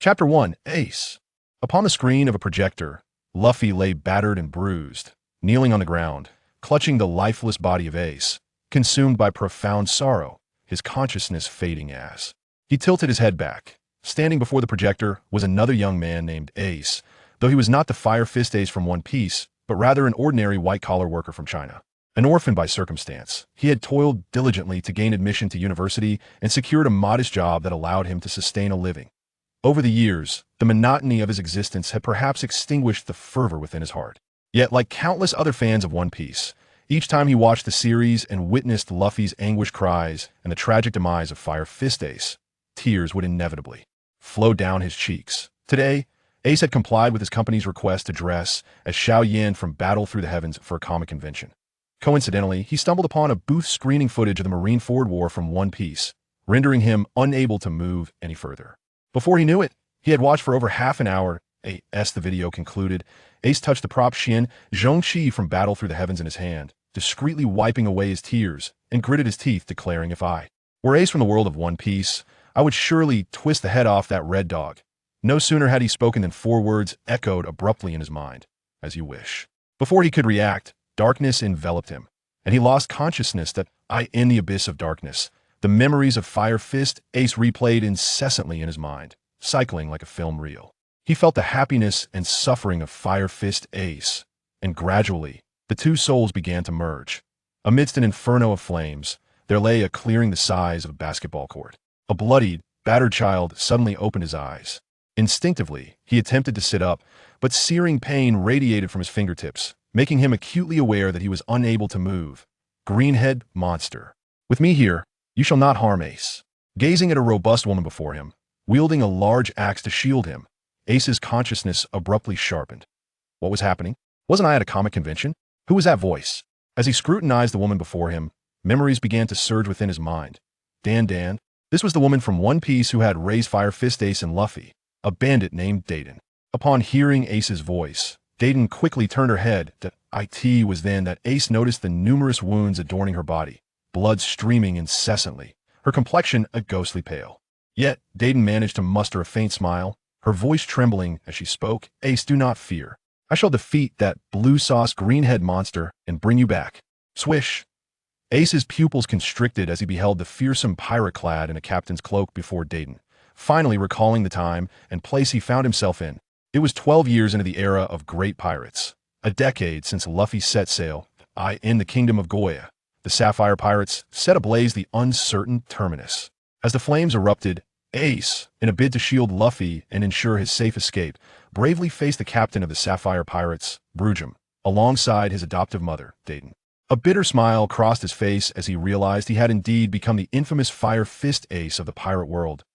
Chapter 1. Ace. Upon the screen of a projector, Luffy lay battered and bruised, kneeling on the ground, clutching the lifeless body of Ace, consumed by profound sorrow, his consciousness fading as. He tilted his head back. Standing before the projector was another young man named Ace, though he was not the Fire Fist Ace from One Piece, but rather an ordinary white-collar worker from China. An orphan by circumstance, he had toiled diligently to gain admission to university and secured a modest job that allowed him to sustain a living. Over the years, the monotony of his existence had perhaps extinguished the fervor within his heart. Yet, like countless other fans of One Piece, each time he watched the series and witnessed Luffy's anguished cries and the tragic demise of Fire Fist Ace, tears would inevitably flow down his cheeks. Today, Ace had complied with his company's request to dress as Xiao Yan from Battle Through the Heavens for a comic convention. Coincidentally, he stumbled upon a booth screening footage of the Marineford War from One Piece, rendering him unable to move any further. Before he knew it, he had watched for over half an hour. As the video concluded, Ace touched the prop Xian Zhongqi from Battle Through the Heavens in his hand, discreetly wiping away his tears, and gritted his teeth, declaring, "If I were Ace from the world of One Piece, I would surely twist the head off that red dog." No sooner had he spoken than four words echoed abruptly in his mind: "As you wish." Before he could react, darkness enveloped him, and he lost consciousness that in the abyss of darkness, the memories of Fire Fist Ace replayed incessantly in his mind, cycling like a film reel. He felt the happiness and suffering of Fire Fist Ace, and gradually, the two souls began to merge. Amidst an inferno of flames, there lay a clearing the size of a basketball court. A bloodied, battered child suddenly opened his eyes. Instinctively, he attempted to sit up, but searing pain radiated from his fingertips, making him acutely aware that he was unable to move. Greenhead monster. "With me here, you shall not harm Ace." Gazing at a robust woman before him, wielding a large axe to shield him, Ace's consciousness abruptly sharpened. What was happening? Wasn't I at a comic convention? Who was that voice? As he scrutinized the woman before him, memories began to surge within his mind. Dan. This was the woman from One Piece who had raised Fire Fist Ace and Luffy, a bandit named Dayton. Upon hearing Ace's voice, Dayton quickly turned her head. It was then that Ace noticed the numerous wounds adorning her body, blood streaming incessantly, her complexion a ghostly pale. Yet, Dayton managed to muster a faint smile, her voice trembling as she spoke. "Ace, do not fear. I shall defeat that blue sauce greenhead monster and bring you back." Swish! Ace's pupils constricted as he beheld the fearsome pirate clad in a captain's cloak before Dayton, finally recalling the time and place he found himself in. It was 12 years into the era of great pirates, a decade since Luffy set sail in the kingdom of Goya. The Sapphire Pirates set ablaze the uncertain terminus. As the flames erupted, Ace, in a bid to shield Luffy and ensure his safe escape, bravely faced the captain of the Sapphire Pirates, Brujum, alongside his adoptive mother, Dayton. A bitter smile crossed his face as he realized he had indeed become the infamous Fire Fist Ace of the pirate world.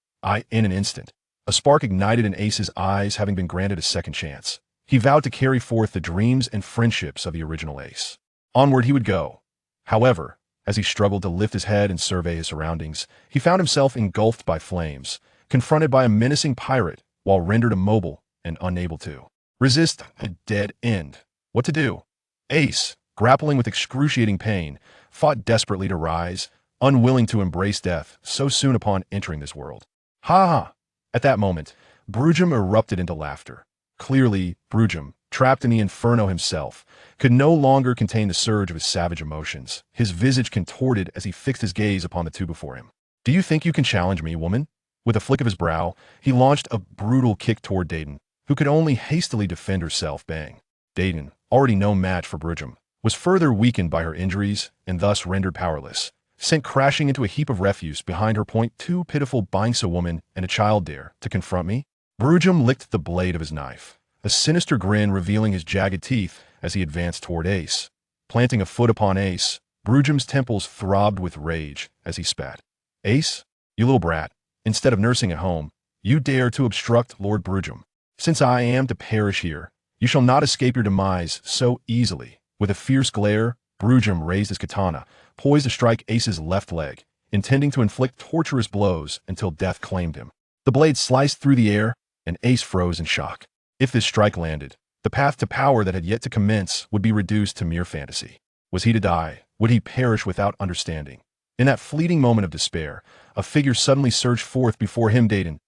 In an instant, a spark ignited in Ace's eyes, having been granted a second chance. He vowed to carry forth the dreams and friendships of the original Ace. Onward he would go. However, as he struggled to lift his head and survey his surroundings, he found himself engulfed by flames, confronted by a menacing pirate, while rendered immobile and unable to resist a dead end. What to do? Ace, grappling with excruciating pain, fought desperately to rise, unwilling to embrace death so soon upon entering this world. Ha ha! At that moment, Brujum erupted into laughter. Clearly, Brujum, trapped in the inferno himself, could no longer contain the surge of his savage emotions. His visage contorted as he fixed his gaze upon the two before him. "Do you think you can challenge me, woman?" With a flick of his brow, he launched a brutal kick toward Dayton, who could only hastily defend herself. Bang! Dayton, already no match for Brujum, was further weakened by her injuries and thus rendered powerless, sent crashing into a heap of refuse behind her. Two pitiful Bangsa woman and a child dare to confront me? Brujum licked the blade of his knife, a sinister grin revealing his jagged teeth as he advanced toward Ace. Planting a foot upon Ace, Brujum's temples throbbed with rage as he spat. "Ace, you little brat, instead of nursing at home, you dare to obstruct Lord Brujum. Since I am to perish here, you shall not escape your demise so easily." With a fierce glare, Brujum raised his katana, poised to strike Ace's left leg, intending to inflict torturous blows until death claimed him. The blade sliced through the air, and Ace froze in shock. If this strike landed, the path to power that had yet to commence would be reduced to mere fantasy. Was he to die? Would he perish without understanding? In that fleeting moment of despair, a figure suddenly surged forth before him. Dayton.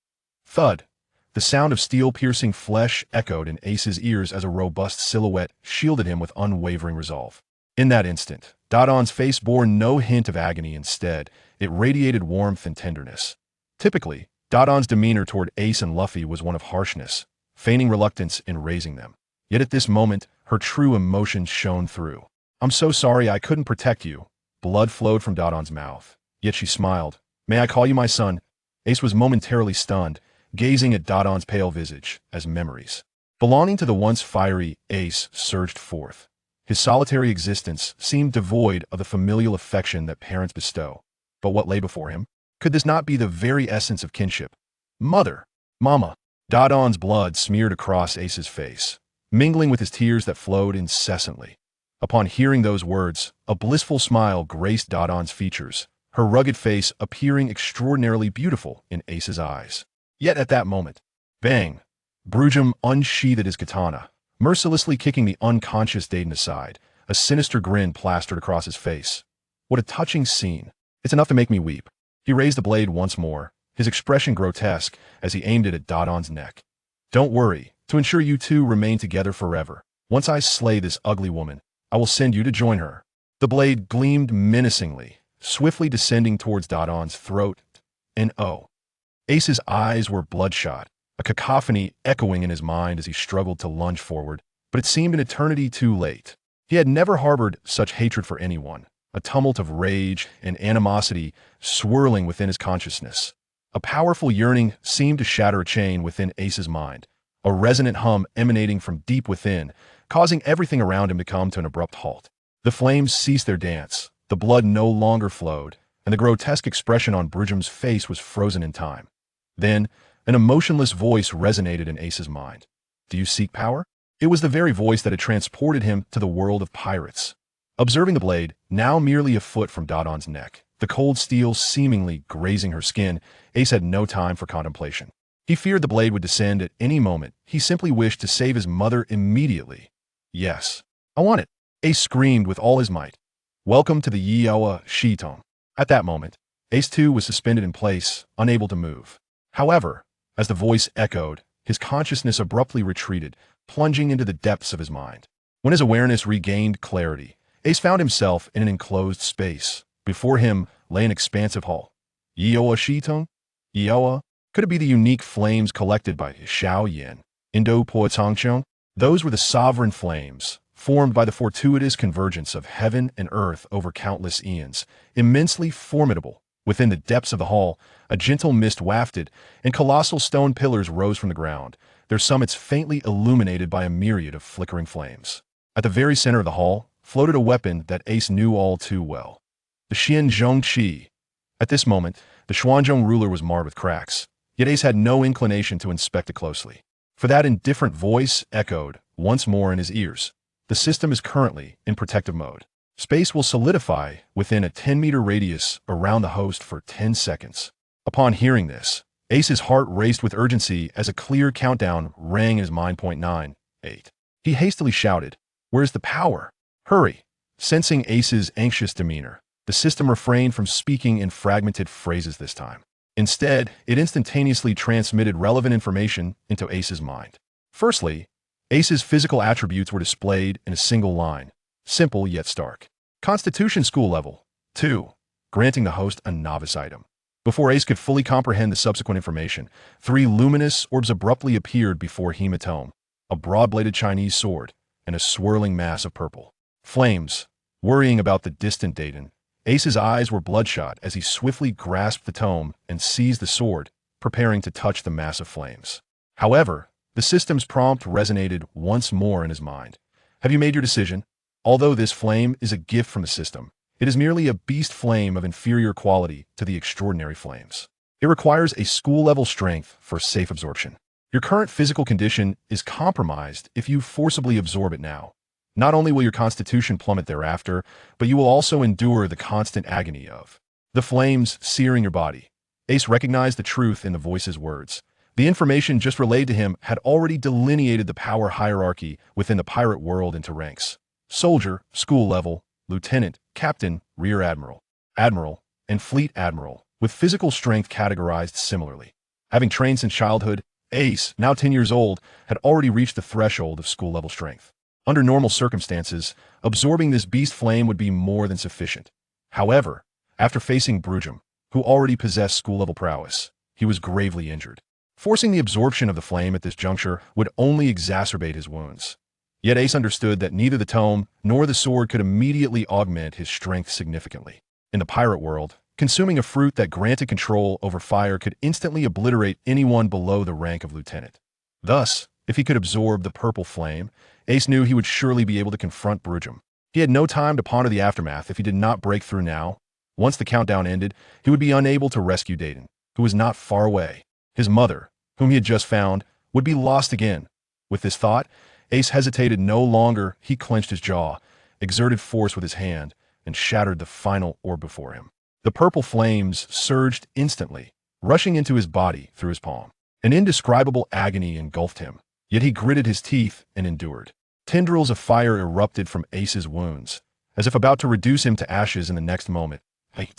Thud. The sound of steel-piercing flesh echoed in Ace's ears as a robust silhouette shielded him with unwavering resolve. In that instant, Dodon's face bore no hint of agony. Instead, it radiated warmth and tenderness. Typically, Dodon's demeanor toward Ace and Luffy was one of harshness, feigning reluctance in raising them. Yet at this moment, her true emotions shone through. "I'm so sorry I couldn't protect you." Blood flowed from Dodon's mouth. Yet she smiled. "May I call you my son?" Ace was momentarily stunned, gazing at Dodon's pale visage, as memories belonging to the once fiery Ace surged forth. His solitary existence seemed devoid of the familial affection that parents bestow. But what lay before him? Could this not be the very essence of kinship? "Mother! Mama!" Dodon's blood smeared across Ace's face, mingling with his tears that flowed incessantly. Upon hearing those words, a blissful smile graced Dodon's features, her rugged face appearing extraordinarily beautiful in Ace's eyes. Yet at that moment, bang! Brujum unsheathed his katana, mercilessly kicking the unconscious Dayton aside. A sinister grin plastered across his face. What a touching scene. It's enough to make me weep. He raised the blade once more, his expression grotesque as he aimed it at Dodon's neck. "Don't worry, to ensure you two remain together forever. Once I slay this ugly woman, I will send you to join her." The blade gleamed menacingly, swiftly descending towards Dodon's throat. And oh! Ace's eyes were bloodshot, a cacophony echoing in his mind as he struggled to lunge forward, but it seemed an eternity too late. He had never harbored such hatred for anyone, a tumult of rage and animosity swirling within his consciousness. A powerful yearning seemed to shatter a chain within Ace's mind, a resonant hum emanating from deep within, causing everything around him to come to an abrupt halt. The flames ceased their dance, the blood no longer flowed, and the grotesque expression on Brujum's face was frozen in time. Then, an emotionless voice resonated in Ace's mind. "Do you seek power?" It was the very voice that had transported him to the world of pirates. Observing the blade, now merely a foot from Dodon's neck, the cold steel seemingly grazing her skin, Ace had no time for contemplation. He feared the blade would descend at any moment. He simply wished to save his mother immediately. "Yes, I want it," Ace screamed with all his might. "Welcome to the Yoa Shiton." At that moment, Ace too was suspended in place, unable to move. However, as the voice echoed, his consciousness abruptly retreated, plunging into the depths of his mind. When his awareness regained clarity, Ace found himself in an enclosed space. Before him lay an expansive hall. Yoa Shiton? Yoa? Could it be the unique flames collected by Xiao Yin? Indo Poetongchong? Those were the sovereign flames, formed by the fortuitous convergence of heaven and earth over countless eons, immensely formidable. Within the depths of the hall, a gentle mist wafted, and colossal stone pillars rose from the ground, their summits faintly illuminated by a myriad of flickering flames. At the very center of the hall floated a weapon that Ace knew all too well. The Xianzhong Qi. At this moment, the Xuanzhong ruler was marred with cracks, yet Ace had no inclination to inspect it closely. For that indifferent voice echoed once more in his ears. "The system is currently in protective mode. Space will solidify within a 10-meter radius around the host for 10 seconds. Upon hearing this, Ace's heart raced with urgency as a clear countdown rang in his mind. 9, 8. He hastily shouted, "Where's the power? Hurry!" Sensing Ace's anxious demeanor, the system refrained from speaking in fragmented phrases this time. Instead, it instantaneously transmitted relevant information into Ace's mind. Firstly, Ace's physical attributes were displayed in a single line, simple yet stark. Constitution school level, 2, granting the host a novice item. Before Ace could fully comprehend the subsequent information, 3 luminous orbs abruptly appeared before Hematome, a broad-bladed Chinese sword, and a swirling mass of purple flames. Worrying about the distant Dayton, Ace's eyes were bloodshot as he swiftly grasped the tome and seized the sword, preparing to touch the massive flames. However, the system's prompt resonated once more in his mind. "Have you made your decision? Although this flame is a gift from the system, it is merely a beast flame of inferior quality to the extraordinary flames. It requires a school-level strength for safe absorption. Your current physical condition is compromised if you forcibly absorb it now. Not only will your constitution plummet thereafter, but you will also endure the constant agony of the flames searing your body." Ace recognized the truth in the voice's words. The information just relayed to him had already delineated the power hierarchy within the pirate world into ranks: soldier, school level, lieutenant, captain, rear admiral, admiral, and fleet admiral, with physical strength categorized similarly. Having trained since childhood, Ace, now 10 years old, had already reached the threshold of school-level strength. Under normal circumstances, absorbing this beast flame would be more than sufficient. However, after facing Brujum, who already possessed school-level prowess, he was gravely injured. Forcing the absorption of the flame at this juncture would only exacerbate his wounds. Yet Ace understood that neither the tome nor the sword could immediately augment his strength significantly. In the pirate world, consuming a fruit that granted control over fire could instantly obliterate anyone below the rank of lieutenant. Thus, if he could absorb the purple flame, Ace knew he would surely be able to confront Brujum. He had no time to ponder the aftermath if he did not break through now. Once the countdown ended, he would be unable to rescue Dayton, who was not far away. His mother, whom he had just found, would be lost again. With this thought, Ace hesitated no longer. He clenched his jaw, exerted force with his hand, and shattered the final orb before him. The purple flames surged instantly, rushing into his body through his palm. An indescribable agony engulfed him, yet he gritted his teeth and endured. Tendrils of fire erupted from Ace's wounds, as if about to reduce him to ashes in the next moment.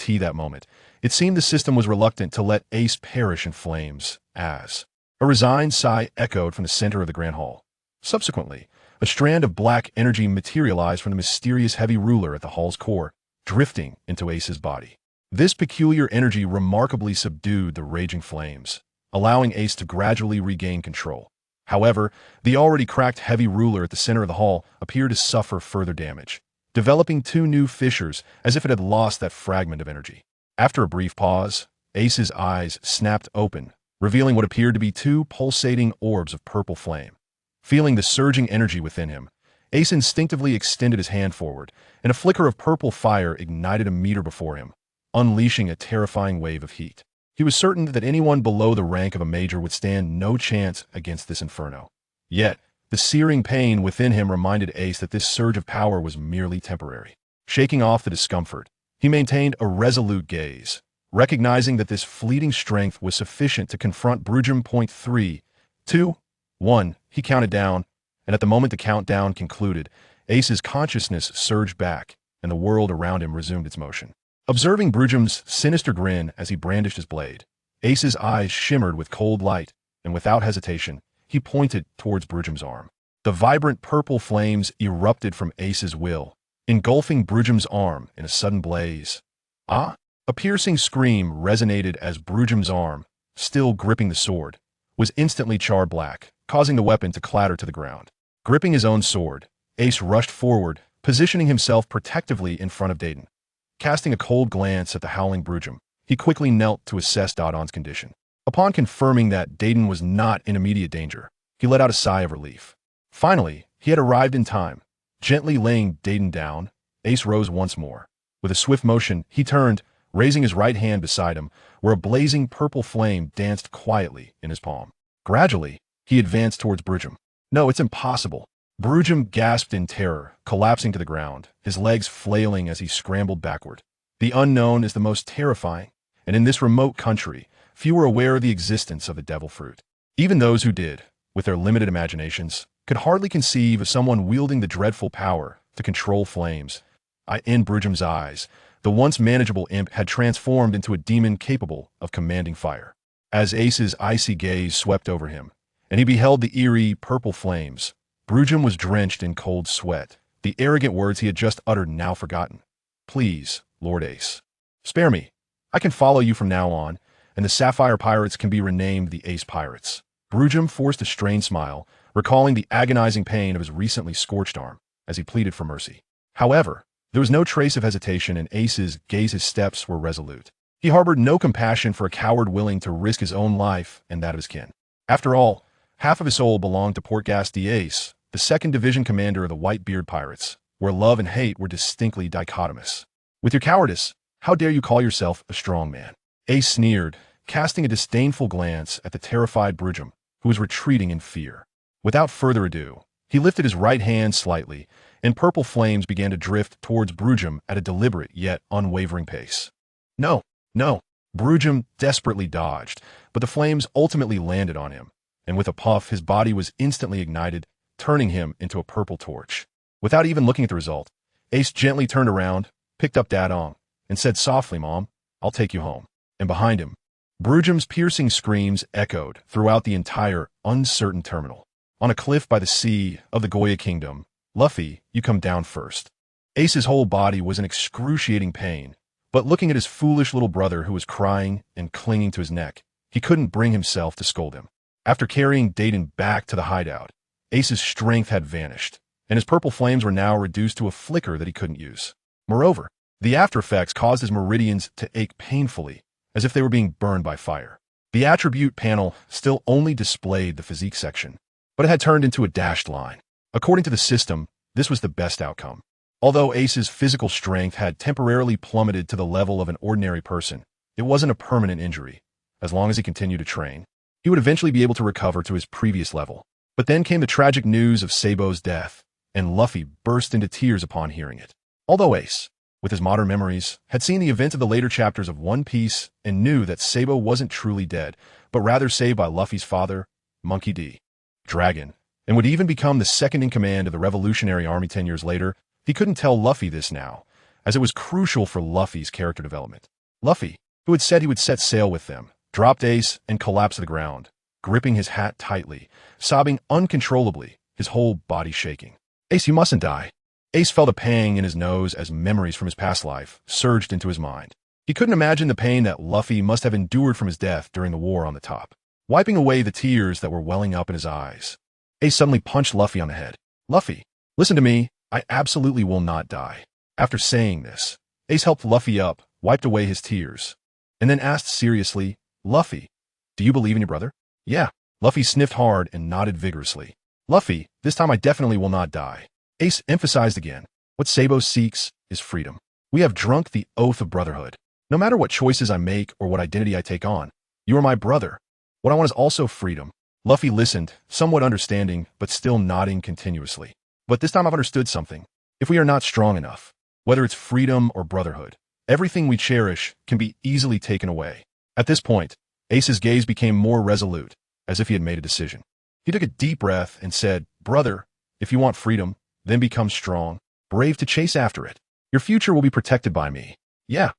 That moment, it seemed the system was reluctant to let Ace perish in flames, as a resigned sigh echoed from the center of the Grand Hall. Subsequently, a strand of black energy materialized from the mysterious heavy ruler at the hall's core, drifting into Ace's body. This peculiar energy remarkably subdued the raging flames, allowing Ace to gradually regain control. However, the already cracked heavy ruler at the center of the hall appeared to suffer further damage, developing two new fissures as if it had lost that fragment of energy. After a brief pause, Ace's eyes snapped open, revealing what appeared to be two pulsating orbs of purple flame. Feeling the surging energy within him, Ace instinctively extended his hand forward, and a flicker of purple fire ignited a meter before him, unleashing a terrifying wave of heat. He was certain that anyone below the rank of a major would stand no chance against this inferno. Yet, the searing pain within him reminded Ace that this surge of power was merely temporary. Shaking off the discomfort, he maintained a resolute gaze, recognizing that this fleeting strength was sufficient to confront Brujum. 3, 2, 1, he counted down, and at the moment the countdown concluded, Ace's consciousness surged back, and the world around him resumed its motion. Observing Brujum's sinister grin as he brandished his blade, Ace's eyes shimmered with cold light, and without hesitation, he pointed towards Brujum's arm. The vibrant purple flames erupted from Ace's will, engulfing Brujum's arm in a sudden blaze. Ah! A piercing scream resonated as Brujum's arm, still gripping the sword, was instantly charred black, causing the weapon to clatter to the ground. Gripping his own sword, Ace rushed forward, positioning himself protectively in front of Dayton. Casting a cold glance at the howling Brujum, he quickly knelt to assess Dodon's condition. Upon confirming that Dayton was not in immediate danger, he let out a sigh of relief. Finally, he had arrived in time. Gently laying Dayton down, Ace rose once more. With a swift motion, he turned, raising his right hand beside him, where a blazing purple flame danced quietly in his palm. Gradually, he advanced towards Brujum. No, it's impossible. Brujum gasped in terror, collapsing to the ground, his legs flailing as he scrambled backward. The unknown is the most terrifying, and in this remote country, few were aware of the existence of the devil fruit. Even those who did, with their limited imaginations, could hardly conceive of someone wielding the dreadful power to control flames. In Brujum's eyes, the once manageable imp had transformed into a demon capable of commanding fire. As Ace's icy gaze swept over him, and he beheld the eerie purple flames, Brujum was drenched in cold sweat, the arrogant words he had just uttered now forgotten. Please, Lord Ace, spare me. I can follow you from now on, and the Sapphire Pirates can be renamed the Ace Pirates. Brujum forced a strained smile, recalling the agonizing pain of his recently scorched arm, as he pleaded for mercy. However, there was no trace of hesitation in Ace's gaze. His steps were resolute. He harbored no compassion for a coward willing to risk his own life and that of his kin. After all, half of his soul belonged to Portgas d'Ace, the 2nd Division commander of the Whitebeard Pirates, where love and hate were distinctly dichotomous. With your cowardice, how dare you call yourself a strong man? Ace sneered, casting a disdainful glance at the terrified Brujum, who was retreating in fear. Without further ado, he lifted his right hand slightly, and purple flames began to drift towards Brujum at a deliberate yet unwavering pace. No, no. Brujum desperately dodged, but the flames ultimately landed on him, and with a puff his body was instantly ignited, turning him into a purple torch. Without even looking at the result, Ace gently turned around, picked up Dodon, and said softly, Mom, I'll take you home. And behind him, Brujum's piercing screams echoed throughout the entire uncertain terminal. On a cliff by the sea of the Goya Kingdom, Luffy, you come down first. Ace's whole body was in excruciating pain, but looking at his foolish little brother who was crying and clinging to his neck, he couldn't bring himself to scold him. After carrying Dayton back to the hideout, Ace's strength had vanished, and his purple flames were now reduced to a flicker that he couldn't use. Moreover, the after effects caused his meridians to ache painfully, as if they were being burned by fire. The attribute panel still only displayed the physique section, but it had turned into a dashed line. According to the system, this was the best outcome. Although Ace's physical strength had temporarily plummeted to the level of an ordinary person, it wasn't a permanent injury. As long as he continued to train, he would eventually be able to recover to his previous level. But then came the tragic news of Sabo's death, and Luffy burst into tears upon hearing it. Although Ace, with his modern memories, had seen the events of the later chapters of One Piece and knew that Sabo wasn't truly dead, but rather saved by Luffy's father, Monkey D. Dragon, and would even become the second in command of the Revolutionary Army 10 years later, he couldn't tell Luffy this now, as it was crucial for Luffy's character development. Luffy, who had said he would set sail with them, dropped Ace and collapsed to the ground, gripping his hat tightly, sobbing uncontrollably, his whole body shaking. Ace, you mustn't die. Ace felt a pang in his nose as memories from his past life surged into his mind. He couldn't imagine the pain that Luffy must have endured from his death during the war on the top. Wiping away the tears that were welling up in his eyes, Ace suddenly punched Luffy on the head. Luffy, listen to me. I absolutely will not die. After saying this, Ace helped Luffy up, wiped away his tears, and then asked seriously, Luffy, do you believe in your brother? Yeah. Luffy sniffed hard and nodded vigorously. Luffy, this time I definitely will not die. Ace emphasized again, what Sabo seeks is freedom. We have drunk the oath of brotherhood. No matter what choices I make or what identity I take on, you are my brother. What I want is also freedom. Luffy listened, somewhat understanding, but still nodding continuously. But this time I've understood something. If we are not strong enough, whether it's freedom or brotherhood, everything we cherish can be easily taken away. At this point, Ace's gaze became more resolute, as if he had made a decision. He took a deep breath and said, Brother, if you want freedom, then become strong, brave to chase after it. Your future will be protected by me. Yeah.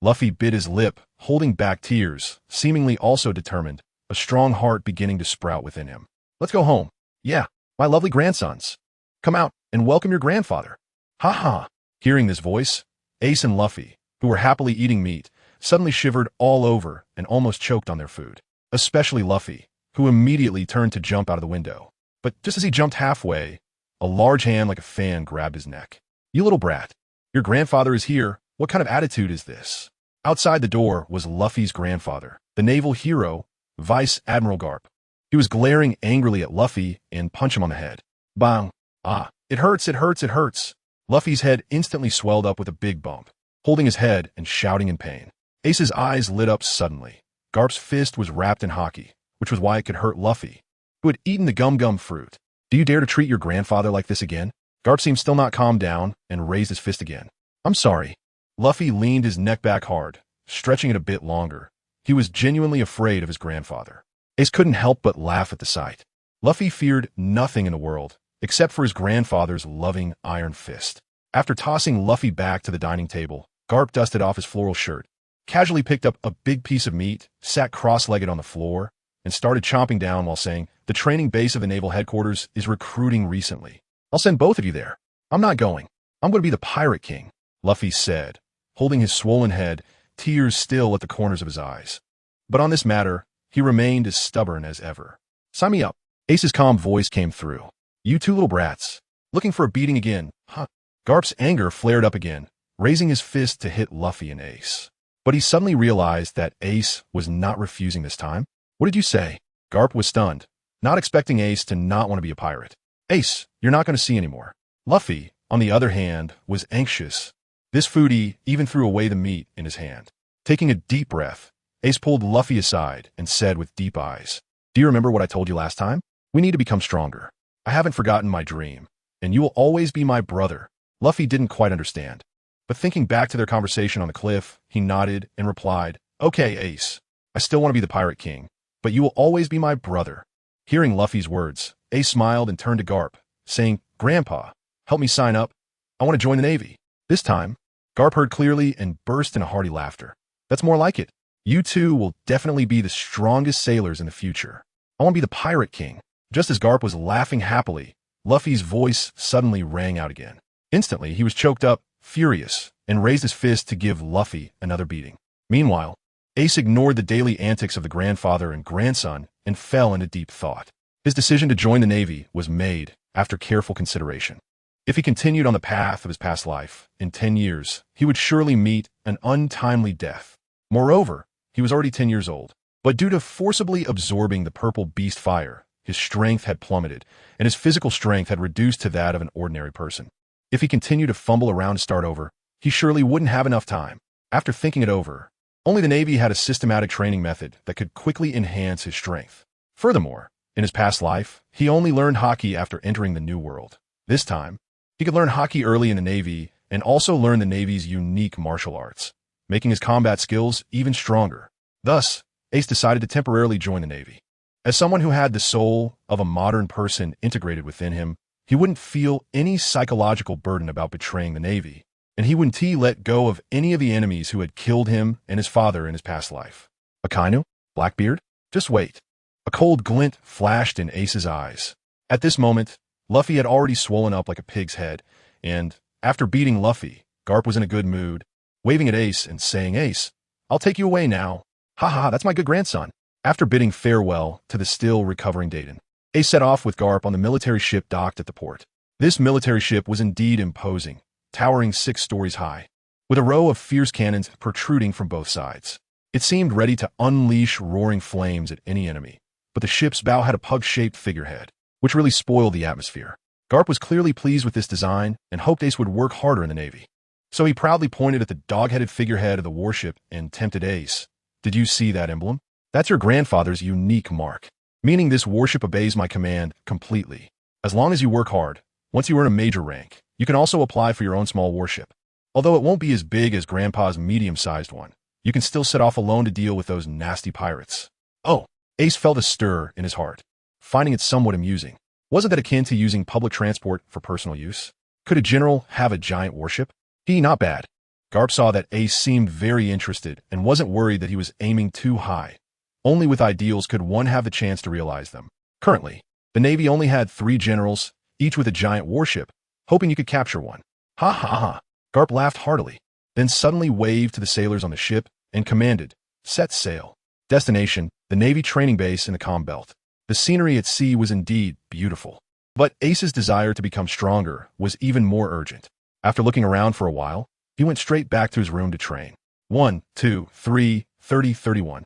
Luffy bit his lip, holding back tears, seemingly also determined, a strong heart beginning to sprout within him. Let's go home. Yeah, my lovely grandsons. Come out and welcome your grandfather. Ha ha. Hearing this voice, Ace and Luffy, who were happily eating meat, suddenly shivered all over and almost choked on their food. Especially Luffy, who immediately turned to jump out of the window. But just as he jumped halfway, a large hand like a fan grabbed his neck. You little brat. Your grandfather is here. What kind of attitude is this? Outside the door was Luffy's grandfather, the naval hero, Vice Admiral Garp. He was glaring angrily at Luffy and punched him on the head. Bang. Ah, it hurts, it hurts, it hurts. Luffy's head instantly swelled up with a big bump, holding his head and shouting in pain. Ace's eyes lit up suddenly. Garp's fist was wrapped in hockey, which was why it could hurt Luffy, who had eaten the gum-gum fruit. Do you dare to treat your grandfather like this again? Garp seemed still not calmed down and raised his fist again. I'm sorry. Luffy leaned his neck back hard, stretching it a bit longer. He was genuinely afraid of his grandfather. Ace couldn't help but laugh at the sight. Luffy feared nothing in the world, except for his grandfather's loving iron fist. After tossing Luffy back to the dining table, Garp dusted off his floral shirt, casually picked up a big piece of meat, sat cross-legged on the floor, and started chomping down while saying, the training base of the naval headquarters is recruiting recently. I'll send both of you there. I'm not going. I'm going to be the Pirate King, Luffy said, holding his swollen head, tears still at the corners of his eyes. But on this matter, he remained as stubborn as ever. Sign me up. Ace's calm voice came through. You two little brats. Looking for a beating again, huh? Garp's anger flared up again, raising his fist to hit Luffy and Ace. But he suddenly realized that Ace was not refusing this time. What did you say? Garp was stunned, not expecting Ace to not want to be a pirate. Ace, you're not going to see anymore. Luffy, on the other hand, was anxious. This foodie even threw away the meat in his hand. Taking a deep breath, Ace pulled Luffy aside and said with deep eyes, Do you remember what I told you last time? We need to become stronger. I haven't forgotten my dream, and you will always be my brother. Luffy didn't quite understand, but thinking back to their conversation on the cliff, he nodded and replied, Okay, Ace, I still want to be the Pirate King, but you will always be my brother. Hearing Luffy's words, Ace smiled and turned to Garp, saying, Grandpa, help me sign up. I want to join the Navy. This time, Garp heard clearly and burst into hearty laughter. That's more like it. You two will definitely be the strongest sailors in the future. I want to be the Pirate King." Just as Garp was laughing happily, Luffy's voice suddenly rang out again. Instantly, he was choked up, furious, and raised his fist to give Luffy another beating. Meanwhile, Ace ignored the daily antics of the grandfather and grandson and fell into deep thought. His decision to join the Navy was made after careful consideration. If he continued on the path of his past life, in 10 years, he would surely meet an untimely death. Moreover, he was already 10 years old. But due to forcibly absorbing the purple beast fire, his strength had plummeted, and his physical strength had reduced to that of an ordinary person. If he continued to fumble around to start over, he surely wouldn't have enough time. After thinking it over, only the Navy had a systematic training method that could quickly enhance his strength. Furthermore, in his past life, he only learned Haki after entering the New World. This time, he could learn Haki early in the Navy and also learn the Navy's unique martial arts, making his combat skills even stronger. Thus, Ace decided to temporarily join the Navy. As someone who had the soul of a modern person integrated within him, he wouldn't feel any psychological burden about betraying the Navy, and he wouldn't let go of any of the enemies who had killed him and his father in his past life. Akainu? Blackbeard? Just wait. A cold glint flashed in Ace's eyes. At this moment, Luffy had already swollen up like a pig's head, and, after beating Luffy, Garp was in a good mood, waving at Ace and saying, "Ace, I'll take you away now. Ha, that's my good grandson." After bidding farewell to the still recovering Dayton, Ace set off with Garp on the military ship docked at the port. This military ship was indeed imposing, towering 6 stories high, with a row of fierce cannons protruding from both sides. It seemed ready to unleash roaring flames at any enemy, but the ship's bow had a pug-shaped figurehead, which really spoiled the atmosphere. Garp was clearly pleased with this design and hoped Ace would work harder in the Navy. So he proudly pointed at the dog-headed figurehead of the warship and tempted Ace. "Did you see that emblem? That's your grandfather's unique mark, meaning this warship obeys my command completely. As long as you work hard, once you earn a major rank, you can also apply for your own small warship. Although it won't be as big as Grandpa's medium-sized one, you can still set off alone to deal with those nasty pirates." Oh, Ace felt a stir in his heart, finding it somewhat amusing. Wasn't that akin to using public transport for personal use? Could a general have a giant warship? Not bad. Garp saw that Ace seemed very interested and wasn't worried that he was aiming too high. Only with ideals could one have the chance to realize them. Currently, the Navy only had 3 generals, each with a giant warship, hoping you could capture one. Ha. Garp laughed heartily, then suddenly waved to the sailors on the ship and commanded, "Set sail." Destination, the Navy training base in the Calm Belt. The scenery at sea was indeed beautiful. But Ace's desire to become stronger was even more urgent. After looking around for a while, he went straight back to his room to train. 1, 2, 3, 30, 31.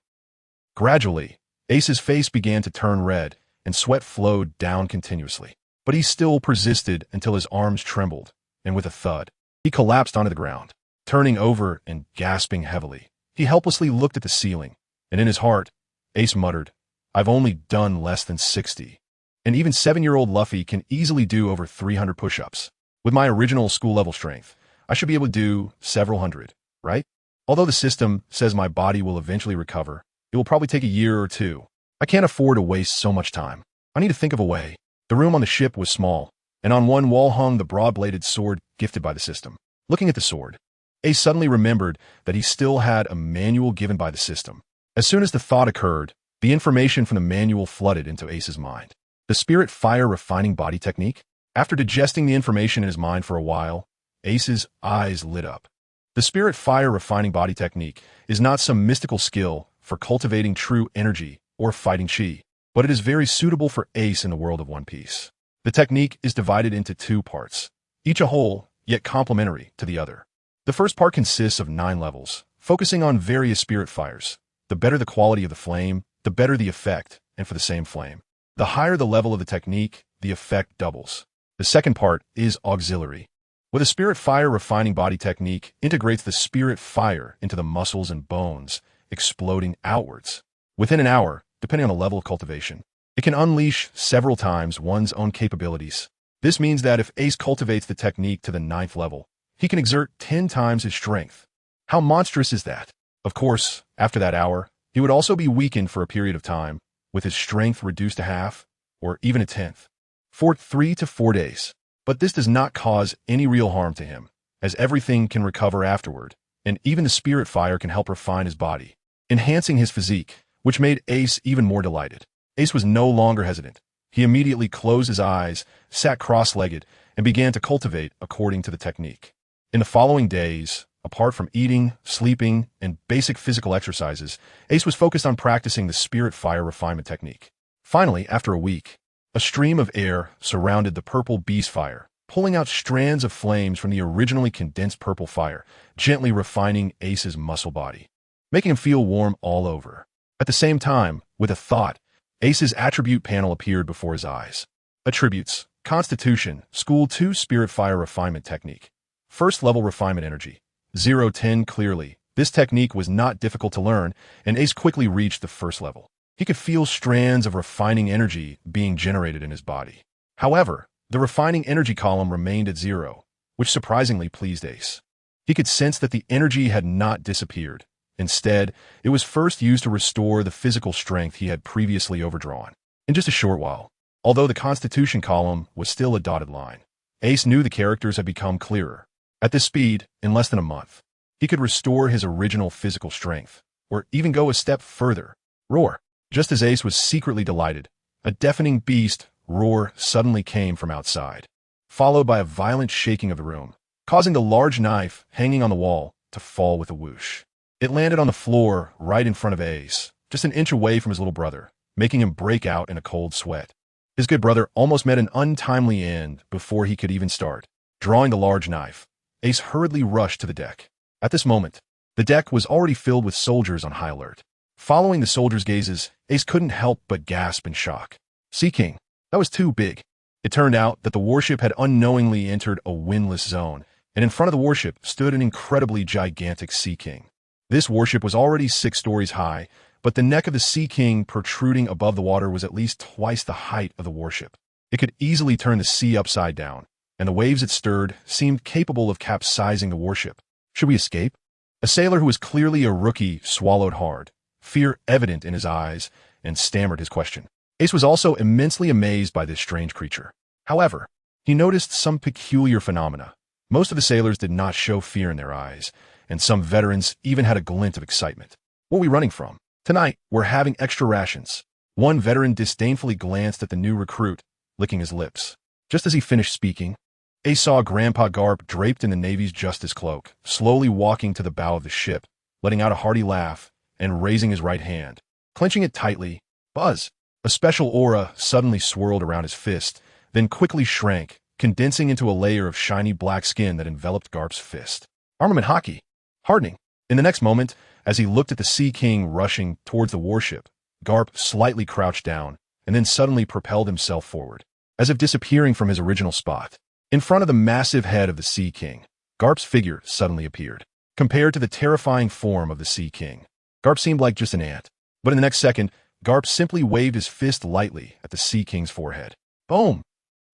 Gradually, Ace's face began to turn red, and sweat flowed down continuously. But he still persisted until his arms trembled, and with a thud, he collapsed onto the ground. Turning over and gasping heavily, he helplessly looked at the ceiling, and in his heart, Ace muttered, "I've only done less than 60. And even 7-year-old Luffy can easily do over 300 push-ups. With my original school-level strength, I should be able to do several hundred, right? Although the system says my body will eventually recover, it will probably take a year or 2. I can't afford to waste so much time. I need to think of a way." The room on the ship was small, and on one wall hung the broad-bladed sword gifted by the system. Looking at the sword, Ace suddenly remembered that he still had a manual given by the system. As soon as the thought occurred, the information from the manual flooded into Ace's mind. The Spirit Fire Refining Body Technique? After digesting the information in his mind for a while, Ace's eyes lit up. The Spirit Fire Refining Body Technique is not some mystical skill for cultivating true energy or fighting chi, but it is very suitable for Ace in the world of One Piece. The technique is divided into 2 parts, each a whole, yet complementary to the other. The first part consists of 9 levels, focusing on various spirit fires. The better the quality of the flame, the better the effect, and for the same flame. The higher the level of the technique, the effect doubles. The second part is auxiliary, where the Spirit Fire Refining Body Technique integrates the spirit fire into the muscles and bones, exploding outwards. Within an hour, depending on the level of cultivation, it can unleash several times one's own capabilities. This means that if Ace cultivates the technique to the 9th level, he can exert 10 times his strength. How monstrous is that? Of course, after that hour, he would also be weakened for a period of time, with his strength reduced to half, or even a 10th, for 3 to 4 days. But this does not cause any real harm to him, as everything can recover afterward, and even the spirit fire can help refine his body. enhancing his physique, which made Ace even more delighted. Ace was no longer hesitant. He immediately closed his eyes, sat cross-legged, and began to cultivate according to the technique. In the following days, apart from eating, sleeping, and basic physical exercises, Ace was focused on practicing the spirit fire refinement technique. Finally, after a week, a stream of air surrounded the purple beast fire, pulling out strands of flames from the originally condensed purple fire, gently refining Ace's muscle body, making him feel warm all over. At the same time, with a thought, Ace's attribute panel appeared before his eyes. Attributes: Constitution, School 2 Spirit Fire Refinement Technique. First level refinement energy. 0-10 clearly. This technique was not difficult to learn, and Ace quickly reached the first level. He could feel strands of refining energy being generated in his body. However, the refining energy column remained at 0, which surprisingly pleased Ace. He could sense that the energy had not disappeared. Instead, it was first used to restore the physical strength he had previously overdrawn. In just a short while, although the Constitution column was still a dotted line, Ace knew the characters had become clearer. At this speed, in less than a month, he could restore his original physical strength, or even go a step further. Roar! Just as Ace was secretly delighted, a deafening beast roar suddenly came from outside, followed by a violent shaking of the room, causing the large knife hanging on the wall to fall with a whoosh. It landed on the floor right in front of Ace, just an inch away from his little brother, making him break out in a cold sweat. His good brother almost met an untimely end before he could even start. Drawing the large knife, Ace hurriedly rushed to the deck. At this moment, the deck was already filled with soldiers on high alert. Following the soldiers' gazes, Ace couldn't help but gasp in shock. Sea King, that was too big. It turned out that the warship had unknowingly entered a windless zone, and in front of the warship stood an incredibly gigantic Sea King. This warship was already 6 stories high, but the neck of the Sea King protruding above the water was at least twice the height of the warship. It could easily turn the sea upside down, and the waves it stirred seemed capable of capsizing the warship. Should we escape? A sailor who was clearly a rookie swallowed hard, fear evident in his eyes, and stammered his question. Ace was also immensely amazed by this strange creature. However, he noticed some peculiar phenomena. Most of the sailors did not show fear in their eyes, and some veterans even had a glint of excitement. What are we running from? Tonight, we're having extra rations. One veteran disdainfully glanced at the new recruit, licking his lips. Just as he finished speaking, Ace saw Grandpa Garp draped in the Navy's justice cloak, slowly walking to the bow of the ship, letting out a hearty laugh, and raising his right hand. Clenching it tightly, buzz! A special aura suddenly swirled around his fist, then quickly shrank, condensing into a layer of shiny black skin that enveloped Garp's fist. Armament hockey! Hardening. In the next moment, as he looked at the Sea King rushing towards the warship, Garp slightly crouched down, and then suddenly propelled himself forward, as if disappearing from his original spot. In front of the massive head of the Sea King, Garp's figure suddenly appeared. Compared to the terrifying form of the Sea King, Garp seemed like just an ant. But in the next second, Garp simply waved his fist lightly at the Sea King's forehead. Boom!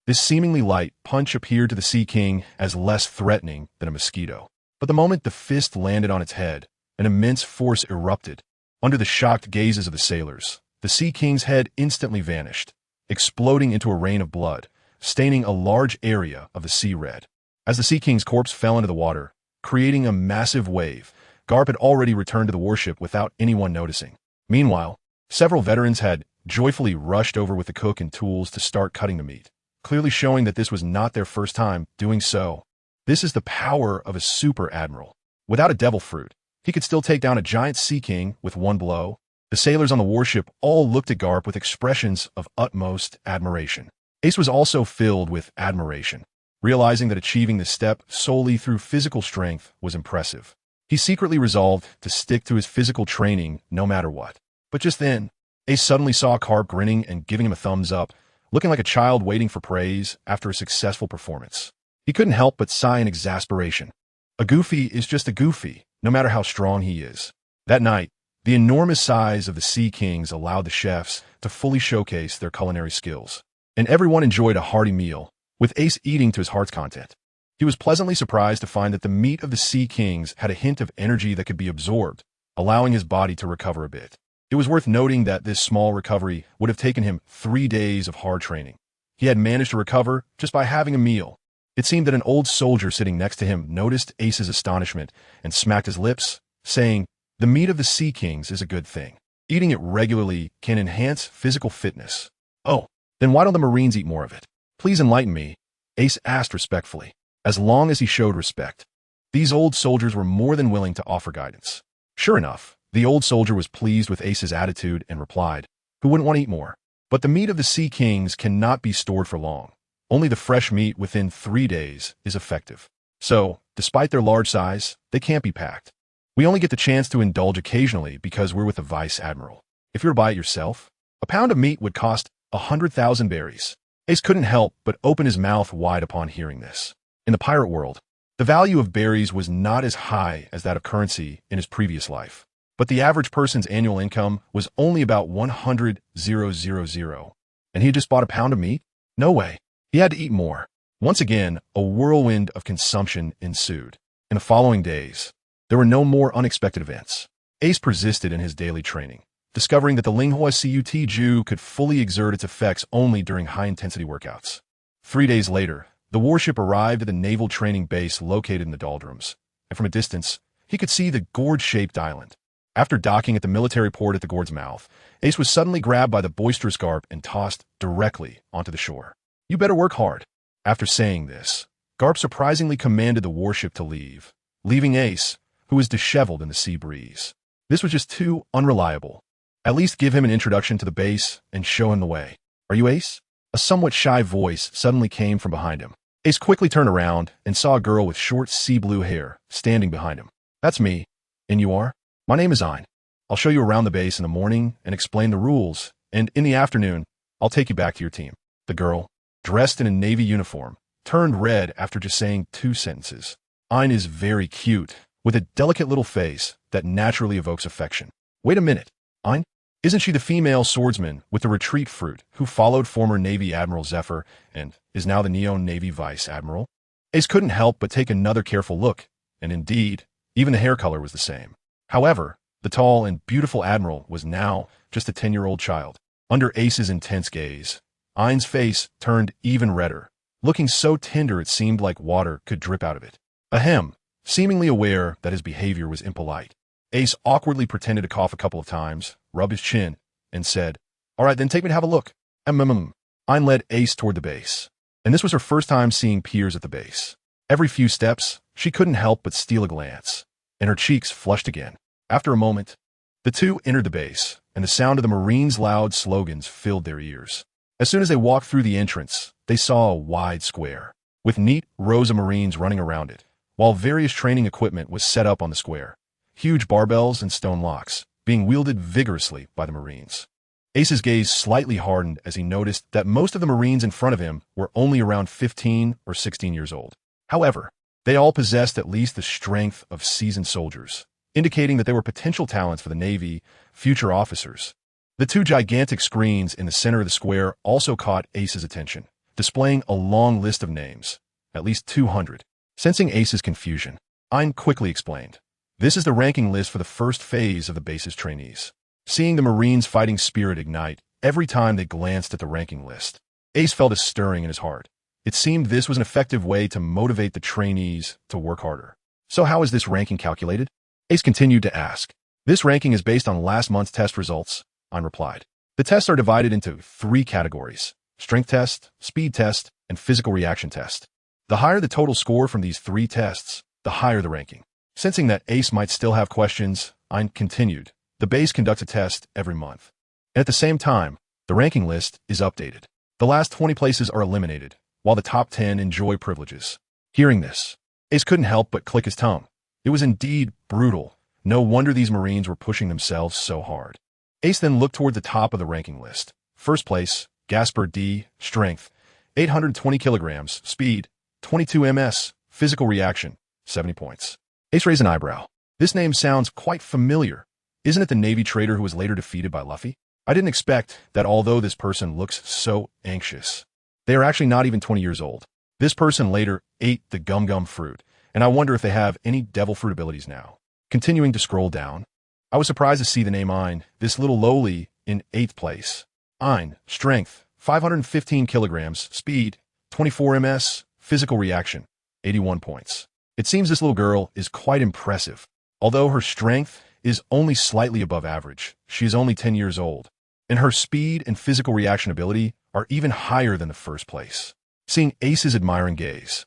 This seemingly light punch appeared to the Sea King as less threatening than a mosquito. But the moment the fist landed on its head, an immense force erupted. Under the shocked gazes of the sailors, the Sea King's head instantly vanished, exploding into a rain of blood, staining a large area of the sea red. As the Sea King's corpse fell into the water, creating a massive wave, Garp had already returned to the warship without anyone noticing. Meanwhile, several veterans had joyfully rushed over with the cook and tools to start cutting the meat, clearly showing that this was not their first time doing so. This is the power of a super admiral. Without a devil fruit, he could still take down a giant Sea King with one blow. The sailors on the warship all looked at Garp with expressions of utmost admiration. Ace was also filled with admiration, realizing that achieving this step solely through physical strength was impressive. He secretly resolved to stick to his physical training no matter what. But just then, Ace suddenly saw Garp grinning and giving him a thumbs up, looking like a child waiting for praise after a successful performance. He couldn't help but sigh in exasperation. A goofy is just a goofy, no matter how strong he is. That night, the enormous size of the Sea Kings allowed the chefs to fully showcase their culinary skills, and everyone enjoyed a hearty meal, with Ace eating to his heart's content. He was pleasantly surprised to find that the meat of the Sea Kings had a hint of energy that could be absorbed, allowing his body to recover a bit. It was worth noting that this small recovery would have taken him 3 days of hard training. He had managed to recover just by having a meal. It seemed that an old soldier sitting next to him noticed Ace's astonishment and smacked his lips, saying, The meat of the Sea Kings is a good thing. Eating it regularly can enhance physical fitness. Oh, then why don't the Marines eat more of it? Please enlighten me, Ace asked respectfully. As long as he showed respect, these old soldiers were more than willing to offer guidance. Sure enough, the old soldier was pleased with Ace's attitude and replied, "Who wouldn't want to eat more? But the meat of the Sea Kings cannot be stored for long. Only the fresh meat within 3 days is effective. So, despite their large size, they can't be packed. We only get the chance to indulge occasionally because we're with the Vice Admiral. If you were to buy it yourself, a pound of meat would cost 100,000 berries." Ace couldn't help but open his mouth wide upon hearing this. In the pirate world, the value of berries was not as high as that of currency in his previous life. But the average person's annual income was only about 100,000, and he had just bought a pound of meat? No way. He had to eat more. Once again, a whirlwind of consumption ensued. In the following days, there were no more unexpected events. Ace persisted in his daily training, discovering that the Linghua Cutju could fully exert its effects only during high-intensity workouts. 3 days later, the warship arrived at the naval training base located in the doldrums, and from a distance, he could see the gourd-shaped island. After docking at the military port at the gourd's mouth, Ace was suddenly grabbed by the boisterous Garp and tossed directly onto the shore. "You better work hard." After saying this, Garp surprisingly commanded the warship to leave, leaving Ace, who was disheveled in the sea breeze. This was just too unreliable. At least give him an introduction to the base and show him the way. "Are you Ace?" A somewhat shy voice suddenly came from behind him. Ace quickly turned around and saw a girl with short sea blue hair standing behind him. "That's me. And you are?" "My name is Ein. I'll show you around the base in the morning and explain the rules, and in the afternoon, I'll take you back to your team." The girl, dressed in a Navy uniform, turned red after just saying 2 sentences. Ein is very cute, with a delicate little face that naturally evokes affection. "Wait a minute, Ein? Isn't she the female swordsman with the retreat fruit who followed former Navy Admiral Zephyr and is now the Neo-Navy Vice Admiral?" Ace couldn't help but take another careful look, and indeed, even the hair color was the same. However, the tall and beautiful Admiral was now just a 10-year-old child. Under Ace's intense gaze, Ein's face turned even redder, looking so tender it seemed like water could drip out of it. Ahem, seemingly aware that his behavior was impolite, Ace awkwardly pretended to cough a couple of times, rubbed his chin, and said, "All right, then take me to have a look." Ein led Ace toward the base, and this was her first time seeing peers at the base. Every few steps, she couldn't help but steal a glance, and her cheeks flushed again. After a moment, the two entered the base, and the sound of the Marines' loud slogans filled their ears. As soon as they walked through the entrance, they saw a wide square, with neat rows of Marines running around it, while various training equipment was set up on the square. Huge barbells and stone locks, being wielded vigorously by the Marines. Ace's gaze slightly hardened as he noticed that most of the Marines in front of him were only around 15 or 16 years old. However, they all possessed at least the strength of seasoned soldiers, indicating that they were potential talents for the Navy, future officers. The 2 gigantic screens in the center of the square also caught Ace's attention, displaying a long list of names, at least 200. Sensing Ace's confusion, Ein quickly explained, "This is the ranking list for the first phase of the base's trainees." Seeing the Marines' fighting spirit ignite every time they glanced at the ranking list, Ace felt a stirring in his heart. It seemed this was an effective way to motivate the trainees to work harder. "So how is this ranking calculated?" Ace continued to ask. "This ranking is based on last month's test results," Ein replied. "The tests are divided into 3 categories: strength test, speed test, and physical reaction test. The higher the total score from these 3 tests, the higher the ranking." Sensing that Ace might still have questions, Ein continued, "The base conducts a test every month. And at the same time, the ranking list is updated. The last 20 places are eliminated, while the top 10 enjoy privileges." Hearing this, Ace couldn't help but click his tongue. It was indeed brutal. No wonder these Marines were pushing themselves so hard. Ace then looked toward the top of the ranking list. First place, Gasper D. Strength, 820 kilograms. Speed, 22 ms. Physical reaction, 70 points. Ace raised an eyebrow. This name sounds quite familiar. Isn't it the Navy trader who was later defeated by Luffy? I didn't expect that although this person looks so anxious, they are actually not even 20 years old. This person later ate the gum fruit, and I wonder if they have any devil fruit abilities now. Continuing to scroll down, I was surprised to see the name Ein, this little lowly, in 8th place. Ein, strength, 515 kilograms, speed, 24 ms, physical reaction, 81 points. It seems this little girl is quite impressive. Although her strength is only slightly above average. She is only 10 years old, and her speed and physical reaction ability are even higher than the first place. Seeing Ace's admiring gaze,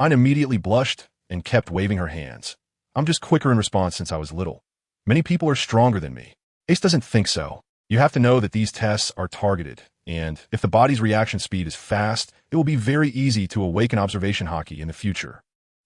Ayn immediately blushed and kept waving her hands. I'm just quicker in response since I was little. Many people are stronger than me. Ace doesn't think so. You have to know that these tests are targeted, and if the body's reaction speed is fast, it will be very easy to awaken observation hockey in the future.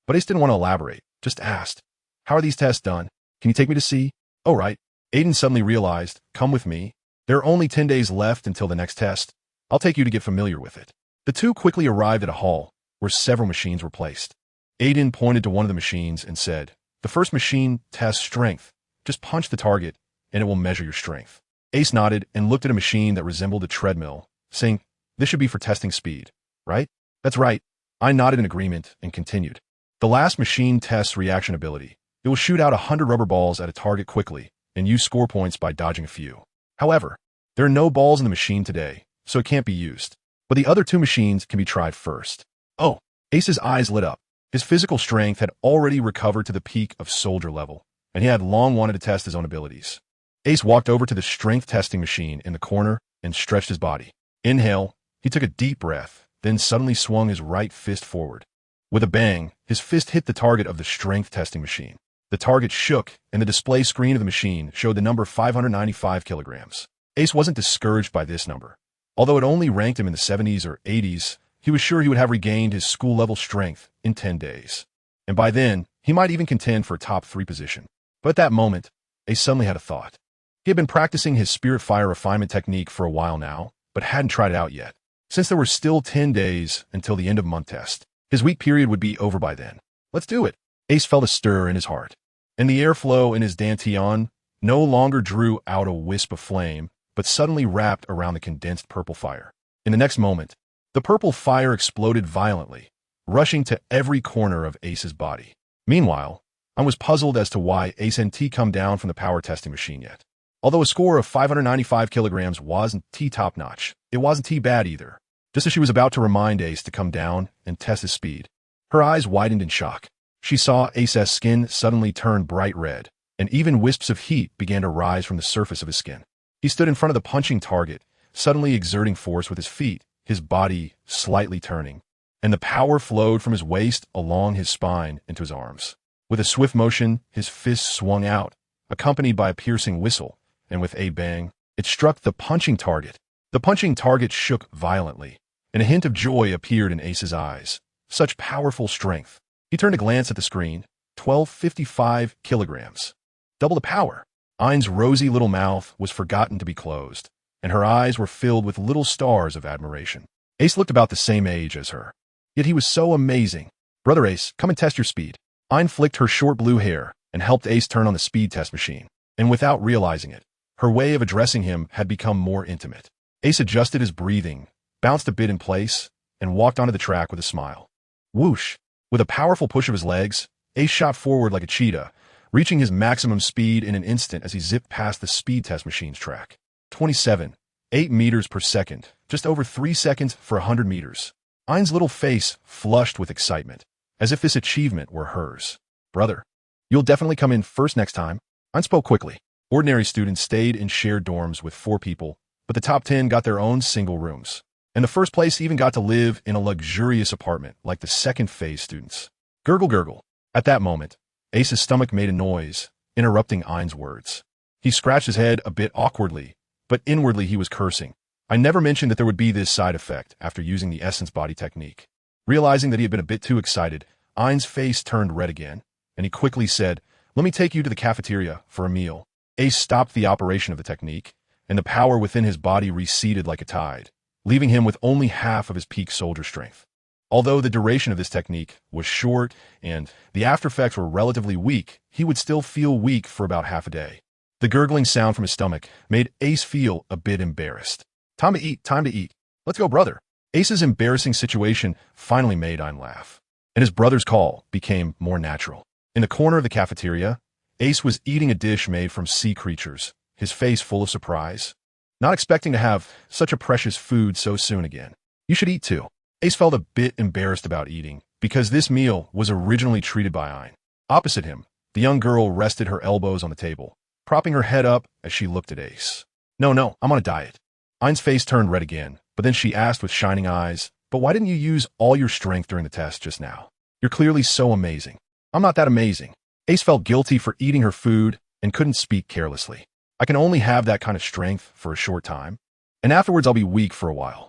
But Ace didn't want to elaborate, just asked, how are these tests done? Can you take me to see? Oh, right. Aiden suddenly realized, come with me. There are only 10 days left until the next test. I'll take you to get familiar with it. The two quickly arrived at a hall where several machines were placed. Aiden pointed to one of the machines and said, the first machine tests strength. Just punch the target, and it will measure your strength. Ace nodded and looked at a machine that resembled a treadmill, saying, this should be for testing speed, right? That's right. I nodded in agreement and continued. The last machine tests reaction ability. It will shoot out 100 rubber balls at a target quickly and use score points by dodging a few. However, there are no balls in the machine today, so it can't be used. But the other two machines can be tried first. Oh, Ace's eyes lit up. His physical strength had already recovered to the peak of soldier level, and he had long wanted to test his own abilities. Ace walked over to the strength testing machine in the corner and stretched his body. Inhale, he took a deep breath, then suddenly swung his right fist forward. With a bang, his fist hit the target of the strength testing machine. The target shook, and the display screen of the machine showed the number 595 kilograms. Ace wasn't discouraged by this number. Although it only ranked him in the 70s or 80s, he was sure he would have regained his school-level strength in 10 days. And by then, he might even contend for a top 3 position. But at that moment, Ace suddenly had a thought. He had been practicing his Spirit Fire refinement technique for a while now, but hadn't tried it out yet. Since there were still 10 days until the end of month test, his week period would be over by then. Let's do it. Ace felt a stir in his heart, and the airflow in his Dantian no longer drew out a wisp of flame, but suddenly wrapped around the condensed purple fire. In the next moment, the purple fire exploded violently, rushing to every corner of Ace's body. Meanwhile, I was puzzled as to why Ace hadn't come down from the power testing machine yet. Although a score of 595 kilograms wasn't top-notch, it wasn't bad either. Just as she was about to remind Ace to come down and test his speed, her eyes widened in shock. She saw Ace's skin suddenly turn bright red, and even wisps of heat began to rise from the surface of his skin. He stood in front of the punching target, suddenly exerting force with his feet, his body slightly turning, and the power flowed from his waist along his spine into his arms. With a swift motion, his fist swung out, accompanied by a piercing whistle, and with a bang, it struck the punching target. The punching target shook violently, and a hint of joy appeared in Ace's eyes. Such powerful strength. He turned to glance at the screen. 1255 kilograms. Double the power. Ayn's rosy little mouth was forgotten to be closed, and her eyes were filled with little stars of admiration. Ace looked about the same age as her. Yet he was so amazing. Brother Ace, come and test your speed. Ayn flicked her short blue hair and helped Ace turn on the speed test machine. And without realizing it, her way of addressing him had become more intimate. Ace adjusted his breathing, bounced a bit in place, and walked onto the track with a smile. Whoosh! With a powerful push of his legs, Ace shot forward like a cheetah, reaching his maximum speed in an instant as he zipped past the speed test machine's track. 27.8 meters per second, just over 3 seconds for 100 meters. Ayn's little face flushed with excitement, as if this achievement were hers. Brother, you'll definitely come in first next time. Ayn spoke quickly. Ordinary students stayed in shared dorms with 4 people, but the top 10 got their own single rooms. And the first place even got to live in a luxurious apartment like the second phase students. Gurgle gurgle. At that moment, Ace's stomach made a noise, interrupting Ayn's words. He scratched his head a bit awkwardly, but inwardly he was cursing. I never mentioned that there would be this side effect after using the Essence Body technique. Realizing that he had been a bit too excited, Ayn's face turned red again, and he quickly said, "Let me take you to the cafeteria for a meal." Ace stopped the operation of the technique, and the power within his body receded like a tide, leaving him with only half of his peak soldier strength. Although the duration of this technique was short and the after effects were relatively weak, he would still feel weak for about half a day. The gurgling sound from his stomach made Ace feel a bit embarrassed. Time to eat, time to eat. Let's go, brother. Ace's embarrassing situation finally made Ayn laugh, and his brother's call became more natural. In the corner of the cafeteria, Ace was eating a dish made from sea creatures, his face full of surprise, not expecting to have such a precious food so soon again. You should eat too. Ace felt a bit embarrassed about eating, because this meal was originally treated by Ayn. Opposite him, the young girl rested her elbows on the table, propping her head up as she looked at Ace. No, I'm on a diet. Ein's face turned red again, but then she asked with shining eyes, but why didn't you use all your strength during the test just now? You're clearly so amazing. I'm not that amazing. Ace felt guilty for eating her food and couldn't speak carelessly. I can only have that kind of strength for a short time, and afterwards I'll be weak for a while.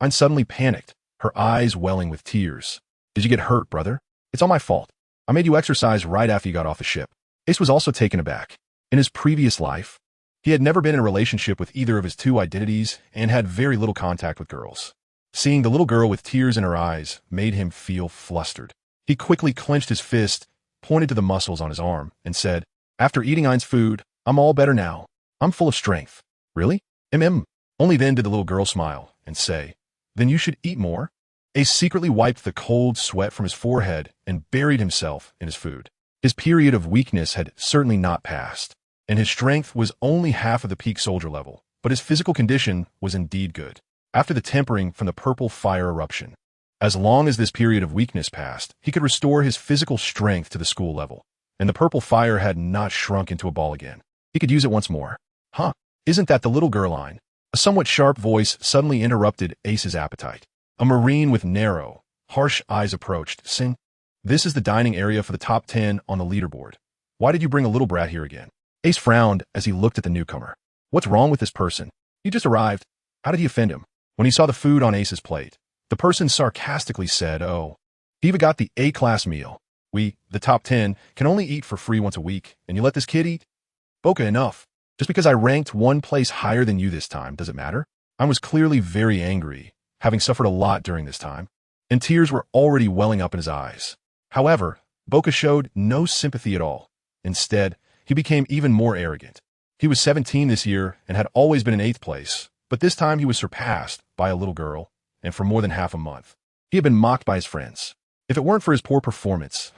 Ein suddenly panicked, her eyes welling with tears. Did you get hurt, brother? It's all my fault. I made you exercise right after you got off the ship. Ace was also taken aback. In his previous life, he had never been in a relationship with either of his two identities and had very little contact with girls. Seeing the little girl with tears in her eyes made him feel flustered. He quickly clenched his fist, pointed to the muscles on his arm, and said, "After eating Ein's food, I'm all better now. I'm full of strength." "Really? Only then did the little girl smile and say, "Then you should eat more." Ace secretly wiped the cold sweat from his forehead and buried himself in his food. His period of weakness had certainly not passed, and his strength was only half of the peak soldier level, but his physical condition was indeed good. After the tempering from the purple fire eruption, as long as this period of weakness passed, he could restore his physical strength to the school level, and the purple fire had not shrunk into a ball again. He could use it once more. Isn't that the little girl, Ein? A somewhat sharp voice suddenly interrupted Ace's appetite. A Marine with narrow, harsh eyes approached, saying, "This is the dining area for the top 10 on the leaderboard. Why did you bring a little brat here again?" Ace frowned as he looked at the newcomer. What's wrong with this person? He just arrived. How did he offend him? When he saw the food on Ace's plate, the person sarcastically said, "Oh, he even got the A-class meal. We, the top 10, can only eat for free once a week, and you let this kid eat? Boca, enough. Just because I ranked one place higher than you this time, does it matter?" I was clearly very angry, having suffered a lot during this time, and tears were already welling up in his eyes. However, Boca showed no sympathy at all. Instead, he became even more arrogant. He was 17 this year and had always been in 8th place, but this time he was surpassed by a little girl, and for more than half a month. He had been mocked by his friends. If it weren't for his poor performance,